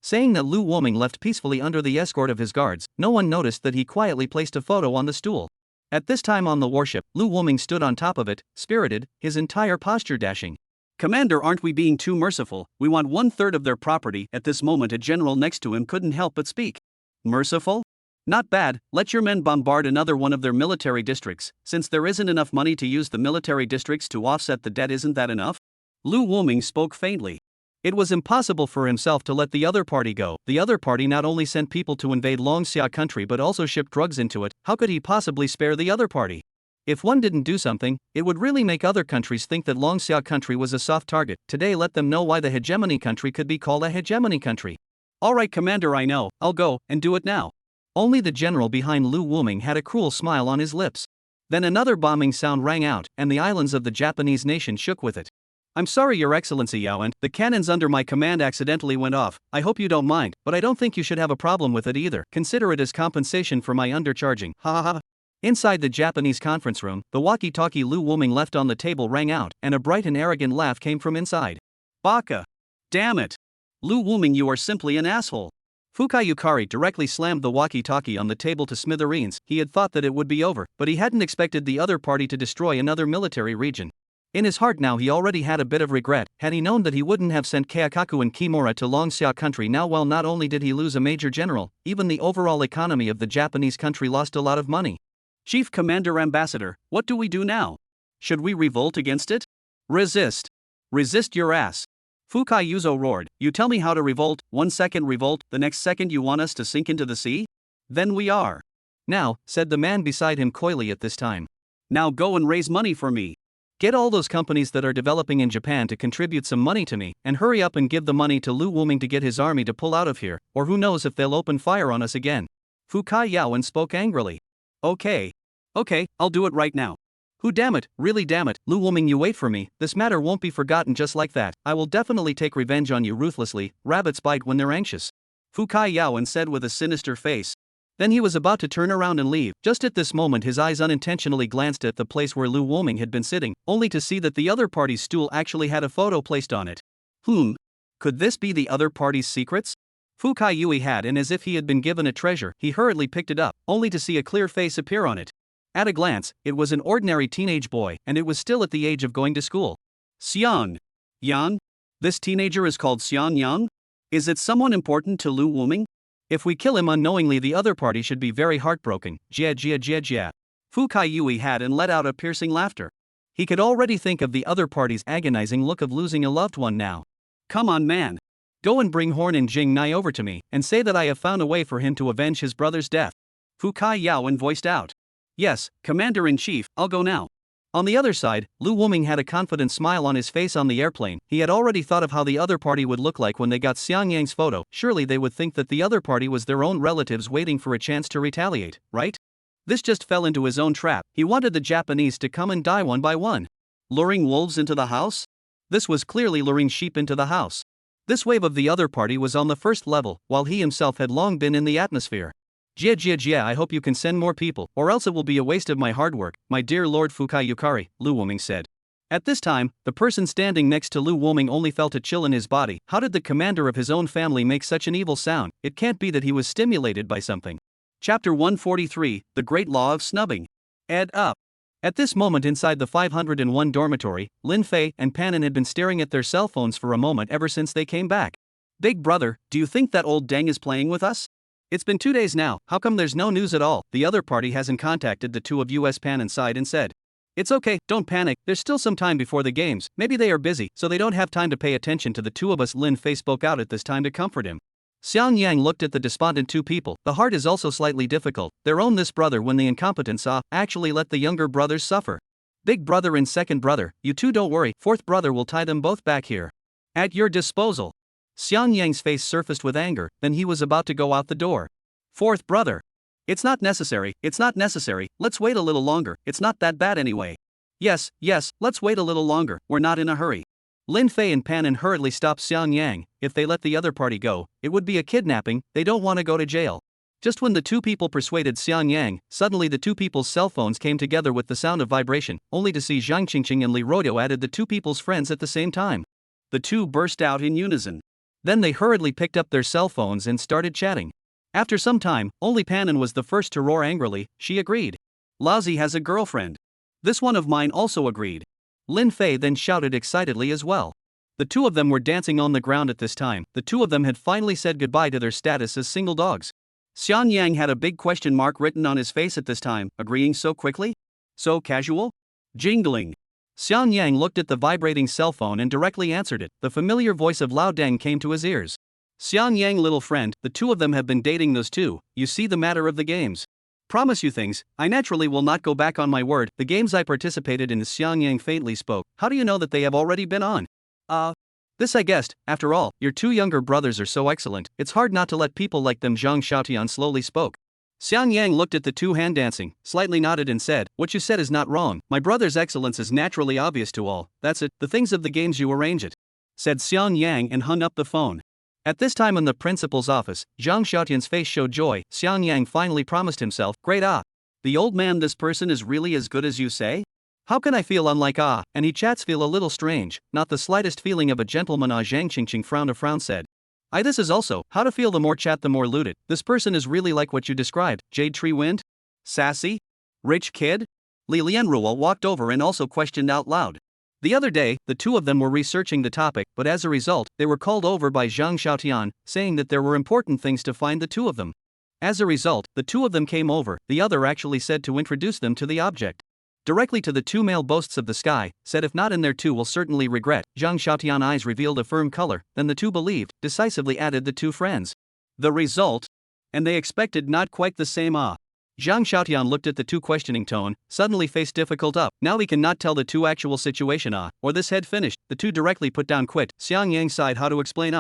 Saying that, Lu Woming left peacefully under the escort of his guards. No one noticed that he quietly placed a photo on the stool. At this time on the warship, Lu Woming stood on top of it, spirited, his entire posture dashing. Commander, aren't we being too merciful? We want 1/3 of their property. At this moment a general next to him couldn't help but speak. Merciful? Not bad, let your men bombard another one of their military districts. Since there isn't enough money to use the military districts to offset the debt, isn't that enough? Lu Woming spoke faintly. It was impossible for himself to let the other party go. The other party not only sent people to invade Long Xia country but also shipped drugs into it. How could he possibly spare the other party? If one didn't do something, it would really make other countries think that Long Xia country was a soft target. Today let them know why the hegemony country could be called a hegemony country. Alright Commander, I know, I'll go, and do it now. Only the general behind Lu Wuming had a cruel smile on his lips. Then another bombing sound rang out, and the islands of the Japanese nation shook with it. I'm sorry, Your Excellency Yaoan, the cannons under my command accidentally went off. I hope you don't mind, but I don't think you should have a problem with it either. Consider it as compensation for my undercharging. Ha ha ha. Inside the Japanese conference room, the walkie-talkie Lu Wuming left on the table rang out, and a bright and arrogant laugh came from inside. Baka! Damn it! Lu Wuming, you are simply an asshole. Fukai Yukari directly slammed the walkie-talkie on the table to smithereens. He had thought that it would be over, but he hadn't expected the other party to destroy another military region. In his heart now he already had a bit of regret. Had he known that he wouldn't have sent Keikaku and Kimura to Longxia country now, well, not only did he lose a major general, even the overall economy of the Japanese country lost a lot of money. Chief Commander Ambassador, what do we do now? Should we revolt against it? Resist. Resist your ass. Fukai Yuzo roared, you tell me how to revolt, 1 second revolt, the next second you want us to sink into the sea? Then we are. Now, said the man beside him coyly at this time. Now go and raise money for me. Get all those companies that are developing in Japan to contribute some money to me, and hurry up and give the money to Lu Wuming to get his army to pull out of here, or who knows if they'll open fire on us again. Fukai Yaoan spoke angrily. Okay, I'll do it right now. Who damn it, really damn it, Lu Wuming, you wait for me, this matter won't be forgotten just like that. I will definitely take revenge on you ruthlessly. Rabbits bite when they're anxious. Fukai Yaoan said with a sinister face. Then he was about to turn around and leave. Just at this moment his eyes unintentionally glanced at the place where Lu Wuming had been sitting, only to see that the other party's stool actually had a photo placed on it. Could this be the other party's secrets? Fukai Yui had, and as if he had been given a treasure, he hurriedly picked it up, only to see a clear face appear on it. At a glance, it was an ordinary teenage boy, and it was still at the age of going to school. Xiang Yang? This teenager is called Xiang Yang? Is it someone important to Lu Wuming? If we kill him unknowingly, the other party should be very heartbroken. Jia. Fukai Yui had and let out a piercing laughter. He could already think of the other party's agonizing look of losing a loved one now. Come on, man. Go and bring Horn and Jing Nai over to me, and say that I have found a way for him to avenge his brother's death. Fukai Yaoan voiced out. Yes, Commander-in-Chief, I'll go now. On the other side, Lu Wuming had a confident smile on his face on the airplane. He had already thought of how the other party would look like when they got Xiang Yang's photo. Surely they would think that the other party was their own relatives waiting for a chance to retaliate, right? This just fell into his own trap. He wanted the Japanese to come and die one by one. Luring wolves into the house? This was clearly luring sheep into the house. This wave of the other party was on the first level, while he himself had long been in the atmosphere. Jia, I hope you can send more people, or else it will be a waste of my hard work, my dear Lord Fukai Yukari, Lu Wuming said. At this time, the person standing next to Lu Wuming only felt a chill in his body. How did the commander of his own family make such an evil sound? It can't be that he was stimulated by something. Chapter 143, The Great Law of Snubbing. Ed up. At this moment inside the 501 dormitory, Lin Fei and Panin had been staring at their cell phones for a moment ever since they came back. Big brother, do you think that old dang is playing with us? It's been 2 days now, how come there's no news at all? The other party hasn't contacted the two of US Panin side and said. It's okay, don't panic, there's still some time before the games, maybe they are busy, so they don't have time to pay attention to the two of us. Lin Fei spoke out at this time to comfort him. Xiang Yang looked at the despondent two people. The heart is also slightly difficult. Their own this brother when the incompetent saw, actually let the younger brothers suffer. Big brother and second brother, you two don't worry, fourth brother will tie them both back here. At your disposal. Xiang Yang's face surfaced with anger, then he was about to go out the door. Fourth brother. It's not necessary, let's wait a little longer, it's not that bad anyway. Yes, let's wait a little longer, we're not in a hurry. Lin Fei and Panin hurriedly stopped Xiang Yang. If they let the other party go, it would be a kidnapping, they don't want to go to jail. Just when the two people persuaded Xiang Yang, suddenly the two people's cell phones came together with the sound of vibration, only to see Zhang Qingqing and Li Royo added the two people's friends at the same time. The two burst out in unison. Then they hurriedly picked up their cell phones and started chatting. After some time, only Panin was the first to roar angrily. She agreed. Lazi has a girlfriend. This one of mine also agreed. Lin Fei then shouted excitedly as well. The two of them were dancing on the ground at this time. The two of them had finally said goodbye to their status as single dogs. Xiang Yang had a big question mark written on his face at this time, agreeing so quickly? So casual? Jingling. Xiang Yang looked at the vibrating cell phone and directly answered it. The familiar voice of Lao Deng came to his ears. Xiang Yang, little friend, the two of them have been dating those two, you see the matter of the games. Promise you things, I naturally will not go back on my word, the games I participated in. Xiang Yang faintly spoke. How do you know that they have already been on? This I guessed, after all, your two younger brothers are so excellent, it's hard not to let people like them. Zhang Xiaotian slowly spoke. Xiang Yang looked at the two hand dancing, slightly nodded and said, "What you said is not wrong. My brother's excellence is naturally obvious to all. That's it, the things of the games you arrange it," said Xiang Yang and hung up the phone. At this time in the principal's office, Zhang Xiaotian's face showed joy. Xiang Yang finally promised himself, "Great the old man, this person is really as good as you say? How can I feel unlike and he chats feel a little strange, not the slightest feeling of a gentleman." Zhang Qingqing frowned a frown said. This is also, how to feel the more chat the more looted. This person is really like what you described, Jade Tree Wind? Sassy? Rich kid? Li Lianruo walked over and also questioned out loud. The other day, the two of them were researching the topic, but as a result, they were called over by Zhang Xiaotian, saying that there were important things to find the two of them. As a result, the two of them came over, the other actually said to introduce them to the object. Directly to the two male boasts of the sky, said if not in there two will certainly regret. Zhang Xiaotian eyes revealed a firm color, then the two believed, decisively added the two friends. The result? And they expected not quite the same Zhang Xiaotian looked at the two questioning tone, suddenly faced difficult up. Now he cannot tell the two actual situation or this had finished. The two directly put down quit. Xiang Yang sighed how to explain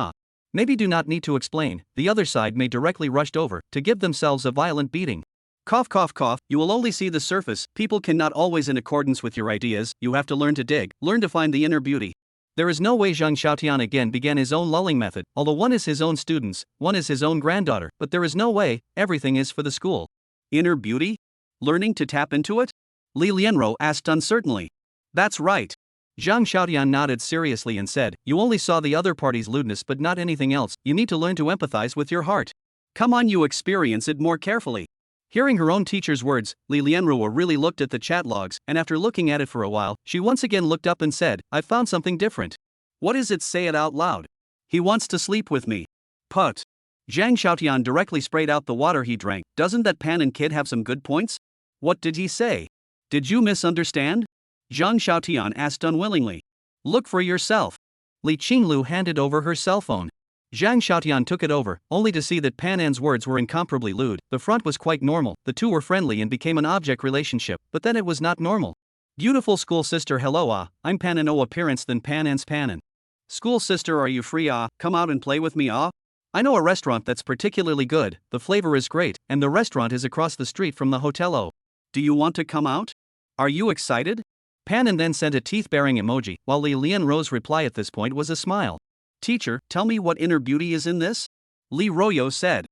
maybe do not need to explain, the other side may directly rushed over, to give themselves a violent beating. Cough cough cough, you will only see the surface, people cannot always in accordance with your ideas, you have to learn to dig, learn to find the inner beauty. There is no way. Zhang Xiaotian again began his own lulling method, although one is his own students, one is his own granddaughter, but there is no way, everything is for the school. Inner beauty? Learning to tap into it? Li Lianruo asked uncertainly. That's right. Zhang Xiaotian nodded seriously and said, you only saw the other party's lewdness but not anything else, you need to learn to empathize with your heart. Come on, you experience it more carefully. Hearing her own teacher's words, Li Lianruo really looked at the chat logs, and after looking at it for a while, she once again looked up and said, I've found something different. What is it? Say it out loud. He wants to sleep with me. Put. Zhang Xiaotian directly sprayed out the water he drank. Doesn't that Pan and kid have some good points? What did he say? Did you misunderstand? Zhang Xiaotian asked unwillingly. Look for yourself. Li Qinglu handed over her cell phone. Zhang Xiaotian took it over, only to see that Pan An's words were incomparably lewd. The front was quite normal, the two were friendly and became an object relationship, but then it was not normal. Beautiful school sister, hello I'm Pan An. Appearance than Pan An's Pan. School sister, are you free come out and play with me I know a restaurant that's particularly good, the flavor is great, and the restaurant is across the street from the hotel Do you want to come out? Are you excited? Pan An then sent a teeth-baring emoji, while Li Lianruo's reply at this point was a smile. Teacher, tell me what inner beauty is in this? Li Royo said.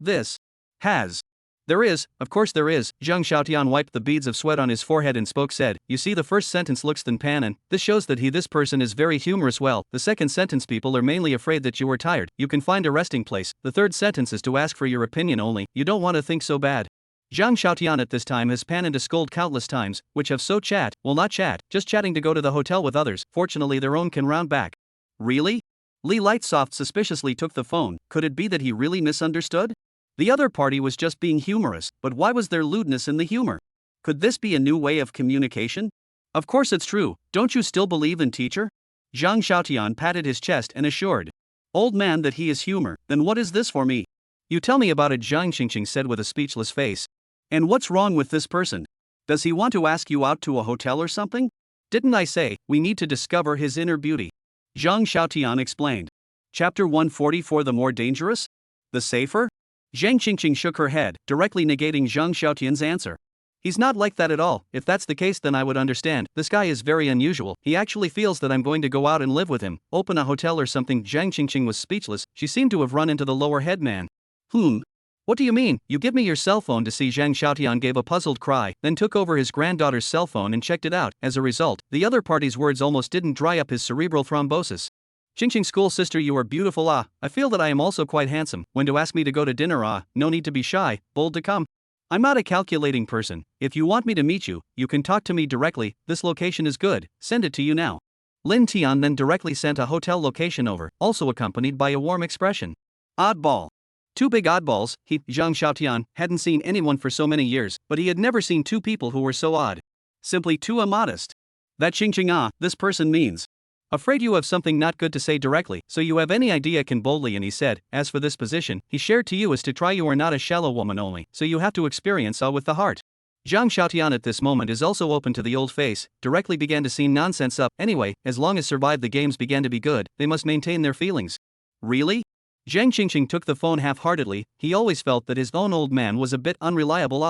This. Has. There is, of course there is. Zhang Xiaotian wiped the beads of sweat on his forehead and said, you see the first sentence looks than Pan An, this shows that this person is very humorous. Well, the second sentence people are mainly afraid that you are tired, you can find a resting place. The third sentence is to ask for your opinion only, you don't want to think so bad. Zhang Xiaotian at this time has Pan An to scold countless times, which have so chat, well not chat, just chatting to go to the hotel with others, fortunately their own can round back. Really? Li Lightsoft suspiciously took the phone. Could it be that he really misunderstood? The other party was just being humorous, but why was there lewdness in the humor? Could this be a new way of communication? Of course it's true, don't you still believe in teacher? Zhang Xiaotian patted his chest and assured. Old man that he is humor, then what is this for me? You tell me about it, Zhang Qingqing said with a speechless face. And what's wrong with this person? Does he want to ask you out to a hotel or something? Didn't I say, we need to discover his inner beauty? Zhang Xiaotian explained. Chapter 144. The more dangerous? The safer? Zhang Qingqing shook her head, directly negating Zhang Xiaotian's answer. He's not like that at all. If that's the case then I would understand. This guy is very unusual. He actually feels that I'm going to go out and live with him, open a hotel or something. Zhang Qingqing was speechless, she seemed to have run into the lower head man. What do you mean? You give me your cell phone to see. Zhang Xiaotian gave a puzzled cry, then took over his granddaughter's cell phone and checked it out. As a result, the other party's words almost didn't dry up his cerebral thrombosis. Qingqing school sister, you are beautiful I feel that I am also quite handsome. When to ask me to go to dinner no need to be shy, bold to come. I'm not a calculating person. If you want me to meet you, you can talk to me directly. This location is good, send it to you now. Lin Tian then directly sent a hotel location over, also accompanied by a warm expression. Oddball. Two big oddballs. Zhang Xiaotian, hadn't seen anyone for so many years, but he had never seen two people who were so odd. Simply too immodest. That Qingqing this person means. Afraid you have something not good to say directly, so you have any idea can boldly. And he said, as for this position, he shared to you is to try you are not a shallow woman only, so you have to experience with the heart. Zhang Xiaotian at this moment is also open to the old face, directly began to see nonsense up. Anyway, as long as survived the games began to be good, they must maintain their feelings. Really? Zhang Qingqing took the phone half-heartedly. He always felt that his own old man was a bit unreliable.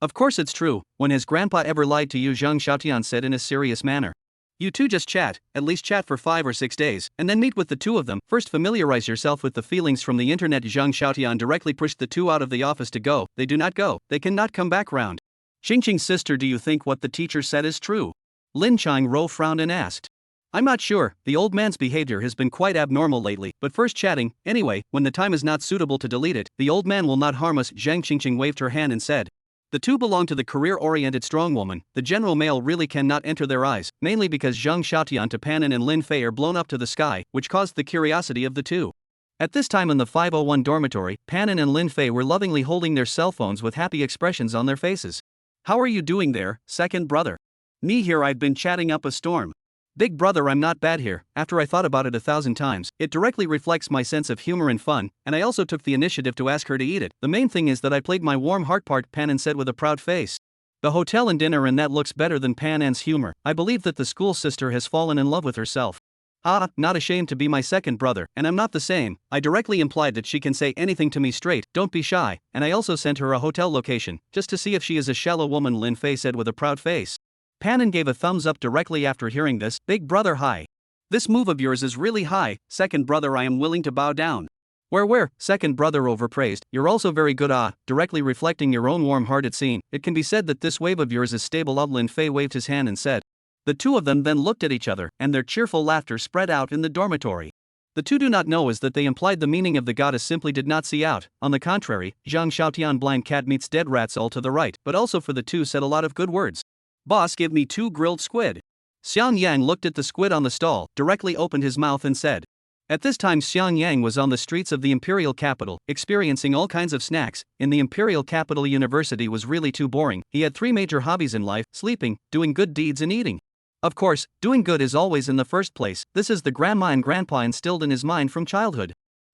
Of course it's true, when his grandpa ever lied to you? Zhang Xiaotian said in a serious manner. You two just chat, at least chat for 5 or 6 days, and then meet with the two of them. First familiarize yourself with the feelings from the internet. Zhang Xiaotian directly pushed the two out of the office to go. They do not go, they cannot come back round. Qingqing's sister, do you think what the teacher said is true? Lin Changro frowned and asked. I'm not sure, the old man's behavior has been quite abnormal lately, but first chatting, anyway, when the time is not suitable to delete it, the old man will not harm us. Zhang Qingqing waved her hand and said. The two belong to the career-oriented strong woman. The general male really cannot enter their eyes, mainly because Zhang Xiaotian, Tapanin and Lin Fei are blown up to the sky, which caused the curiosity of the two. At this time in the 501 dormitory, Panin and Lin Fei were lovingly holding their cell phones with happy expressions on their faces. How are you doing there, second brother? Me here, I've been chatting up a storm. Big brother, I'm not bad here. After I thought about it 1,000 times, it directly reflects my sense of humor and fun, and I also took the initiative to ask her to eat it. The main thing is that I played my warm heart part, Panin said with a proud face. The hotel and dinner, and that looks better than Panan's humor. I believe that the school sister has fallen in love with herself. Not ashamed to be my second brother, and I'm not the same. I directly implied that she can say anything to me straight, don't be shy, and I also sent her a hotel location, just to see if she is a shallow woman, Lin Fei said with a proud face. Panin gave a thumbs up directly after hearing this. Big brother, hi. This move of yours is really high. Second brother, I am willing to bow down. Where, second brother overpraised. You're also very good, directly reflecting your own warm-hearted scene. It can be said that this wave of yours is stable. Lin Fei waved his hand and said. The two of them then looked at each other, and their cheerful laughter spread out in the dormitory. The two do not know is that they implied the meaning of the goddess simply did not see out. On the contrary, Zhang Xiaotian, blind cat meets dead rats, all to the right, but also for the two said a lot of good words. Boss, give me 2 grilled squid. Xiang Yang looked at the squid on the stall, directly opened his mouth and said. At this time Xiang Yang was on the streets of the imperial capital, experiencing all kinds of snacks. In the imperial capital, university was really too boring. He had 3 major hobbies in life: sleeping, doing good deeds and eating. Of course, doing good is always in the first place. This is the grandma and grandpa instilled in his mind from childhood.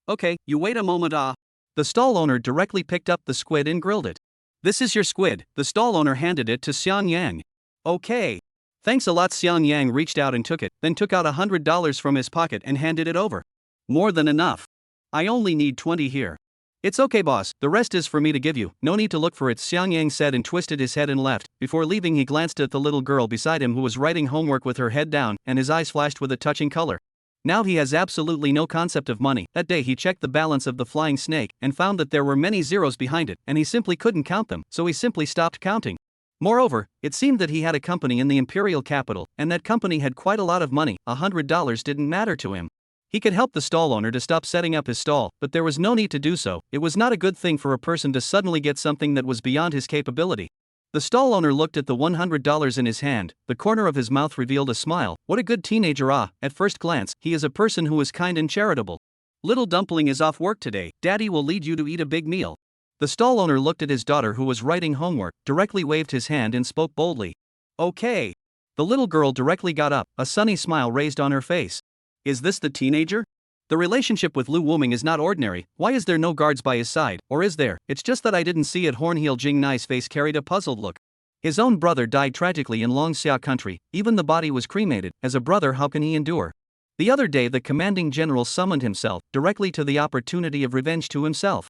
Okay, you wait a moment. The stall owner directly picked up the squid and grilled it. This is your squid. The stall owner handed it to Xiang Yang. Okay. Thanks a lot. Xiang Yang reached out and took it, then took out $100 from his pocket and handed it over. More than enough. I only need 20 here. It's okay, boss, the rest is for me to give you, no need to look for it, Xiang Yang said and twisted his head and left. Before leaving, he glanced at the little girl beside him who was writing homework with her head down, and his eyes flashed with a touching color. Now he has absolutely no concept of money. That day he checked the balance of the flying snake and found that there were many zeros behind it, and he simply couldn't count them, so he simply stopped counting. Moreover, it seemed that he had a company in the imperial capital, and that company had quite a lot of money. $100 didn't matter to him. He could help the stall owner to stop setting up his stall, but there was no need to do so. It was not a good thing for a person to suddenly get something that was beyond his capability. The stall owner looked at the $100 in his hand. The corner of his mouth revealed a smile. What a good teenager. At first glance, he is a person who is kind and charitable. Little dumpling is off work today. Daddy will lead you to eat a big meal. The stall owner looked at his daughter who was writing homework, directly waved his hand and spoke boldly. Okay. The little girl directly got up, a sunny smile raised on her face. Is this the teenager? The relationship with Lu Wuming is not ordinary. Why is there no guards by his side, or is there? It's just that I didn't see it. Hornheel Jingnai's face carried a puzzled look. His own brother died tragically in Longxia country, even the body was cremated. As a brother, how can he endure? The other day the commanding general summoned himself directly to the opportunity of revenge to himself.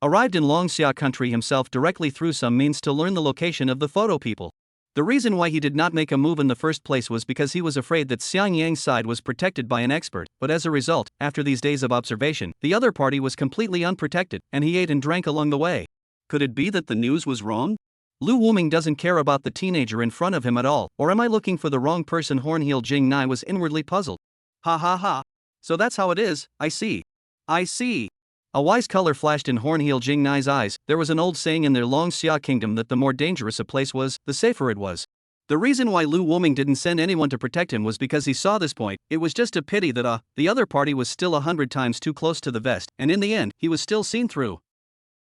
Arrived in Longxia country himself directly through some means to learn the location of the photo people. The reason why he did not make a move in the first place was because he was afraid that Xiang Yang's side was protected by an expert, but as a result, after these days of observation, the other party was completely unprotected, and he ate and drank along the way. Could it be that the news was wrong? Lu Wuming doesn't care about the teenager in front of him at all, or am I looking for the wrong person? Hornheel Jingnai was inwardly puzzled. Ha ha ha. So that's how it is, I see. I see. A wise color flashed in Hornheel Jingnai's eyes. There was an old saying in their Longxia kingdom that the more dangerous a place was, the safer it was. The reason why Lu Wuming didn't send anyone to protect him was because he saw this point. It was just a pity that the other party was still 100 times too close to the vest, and in the end, he was still seen through.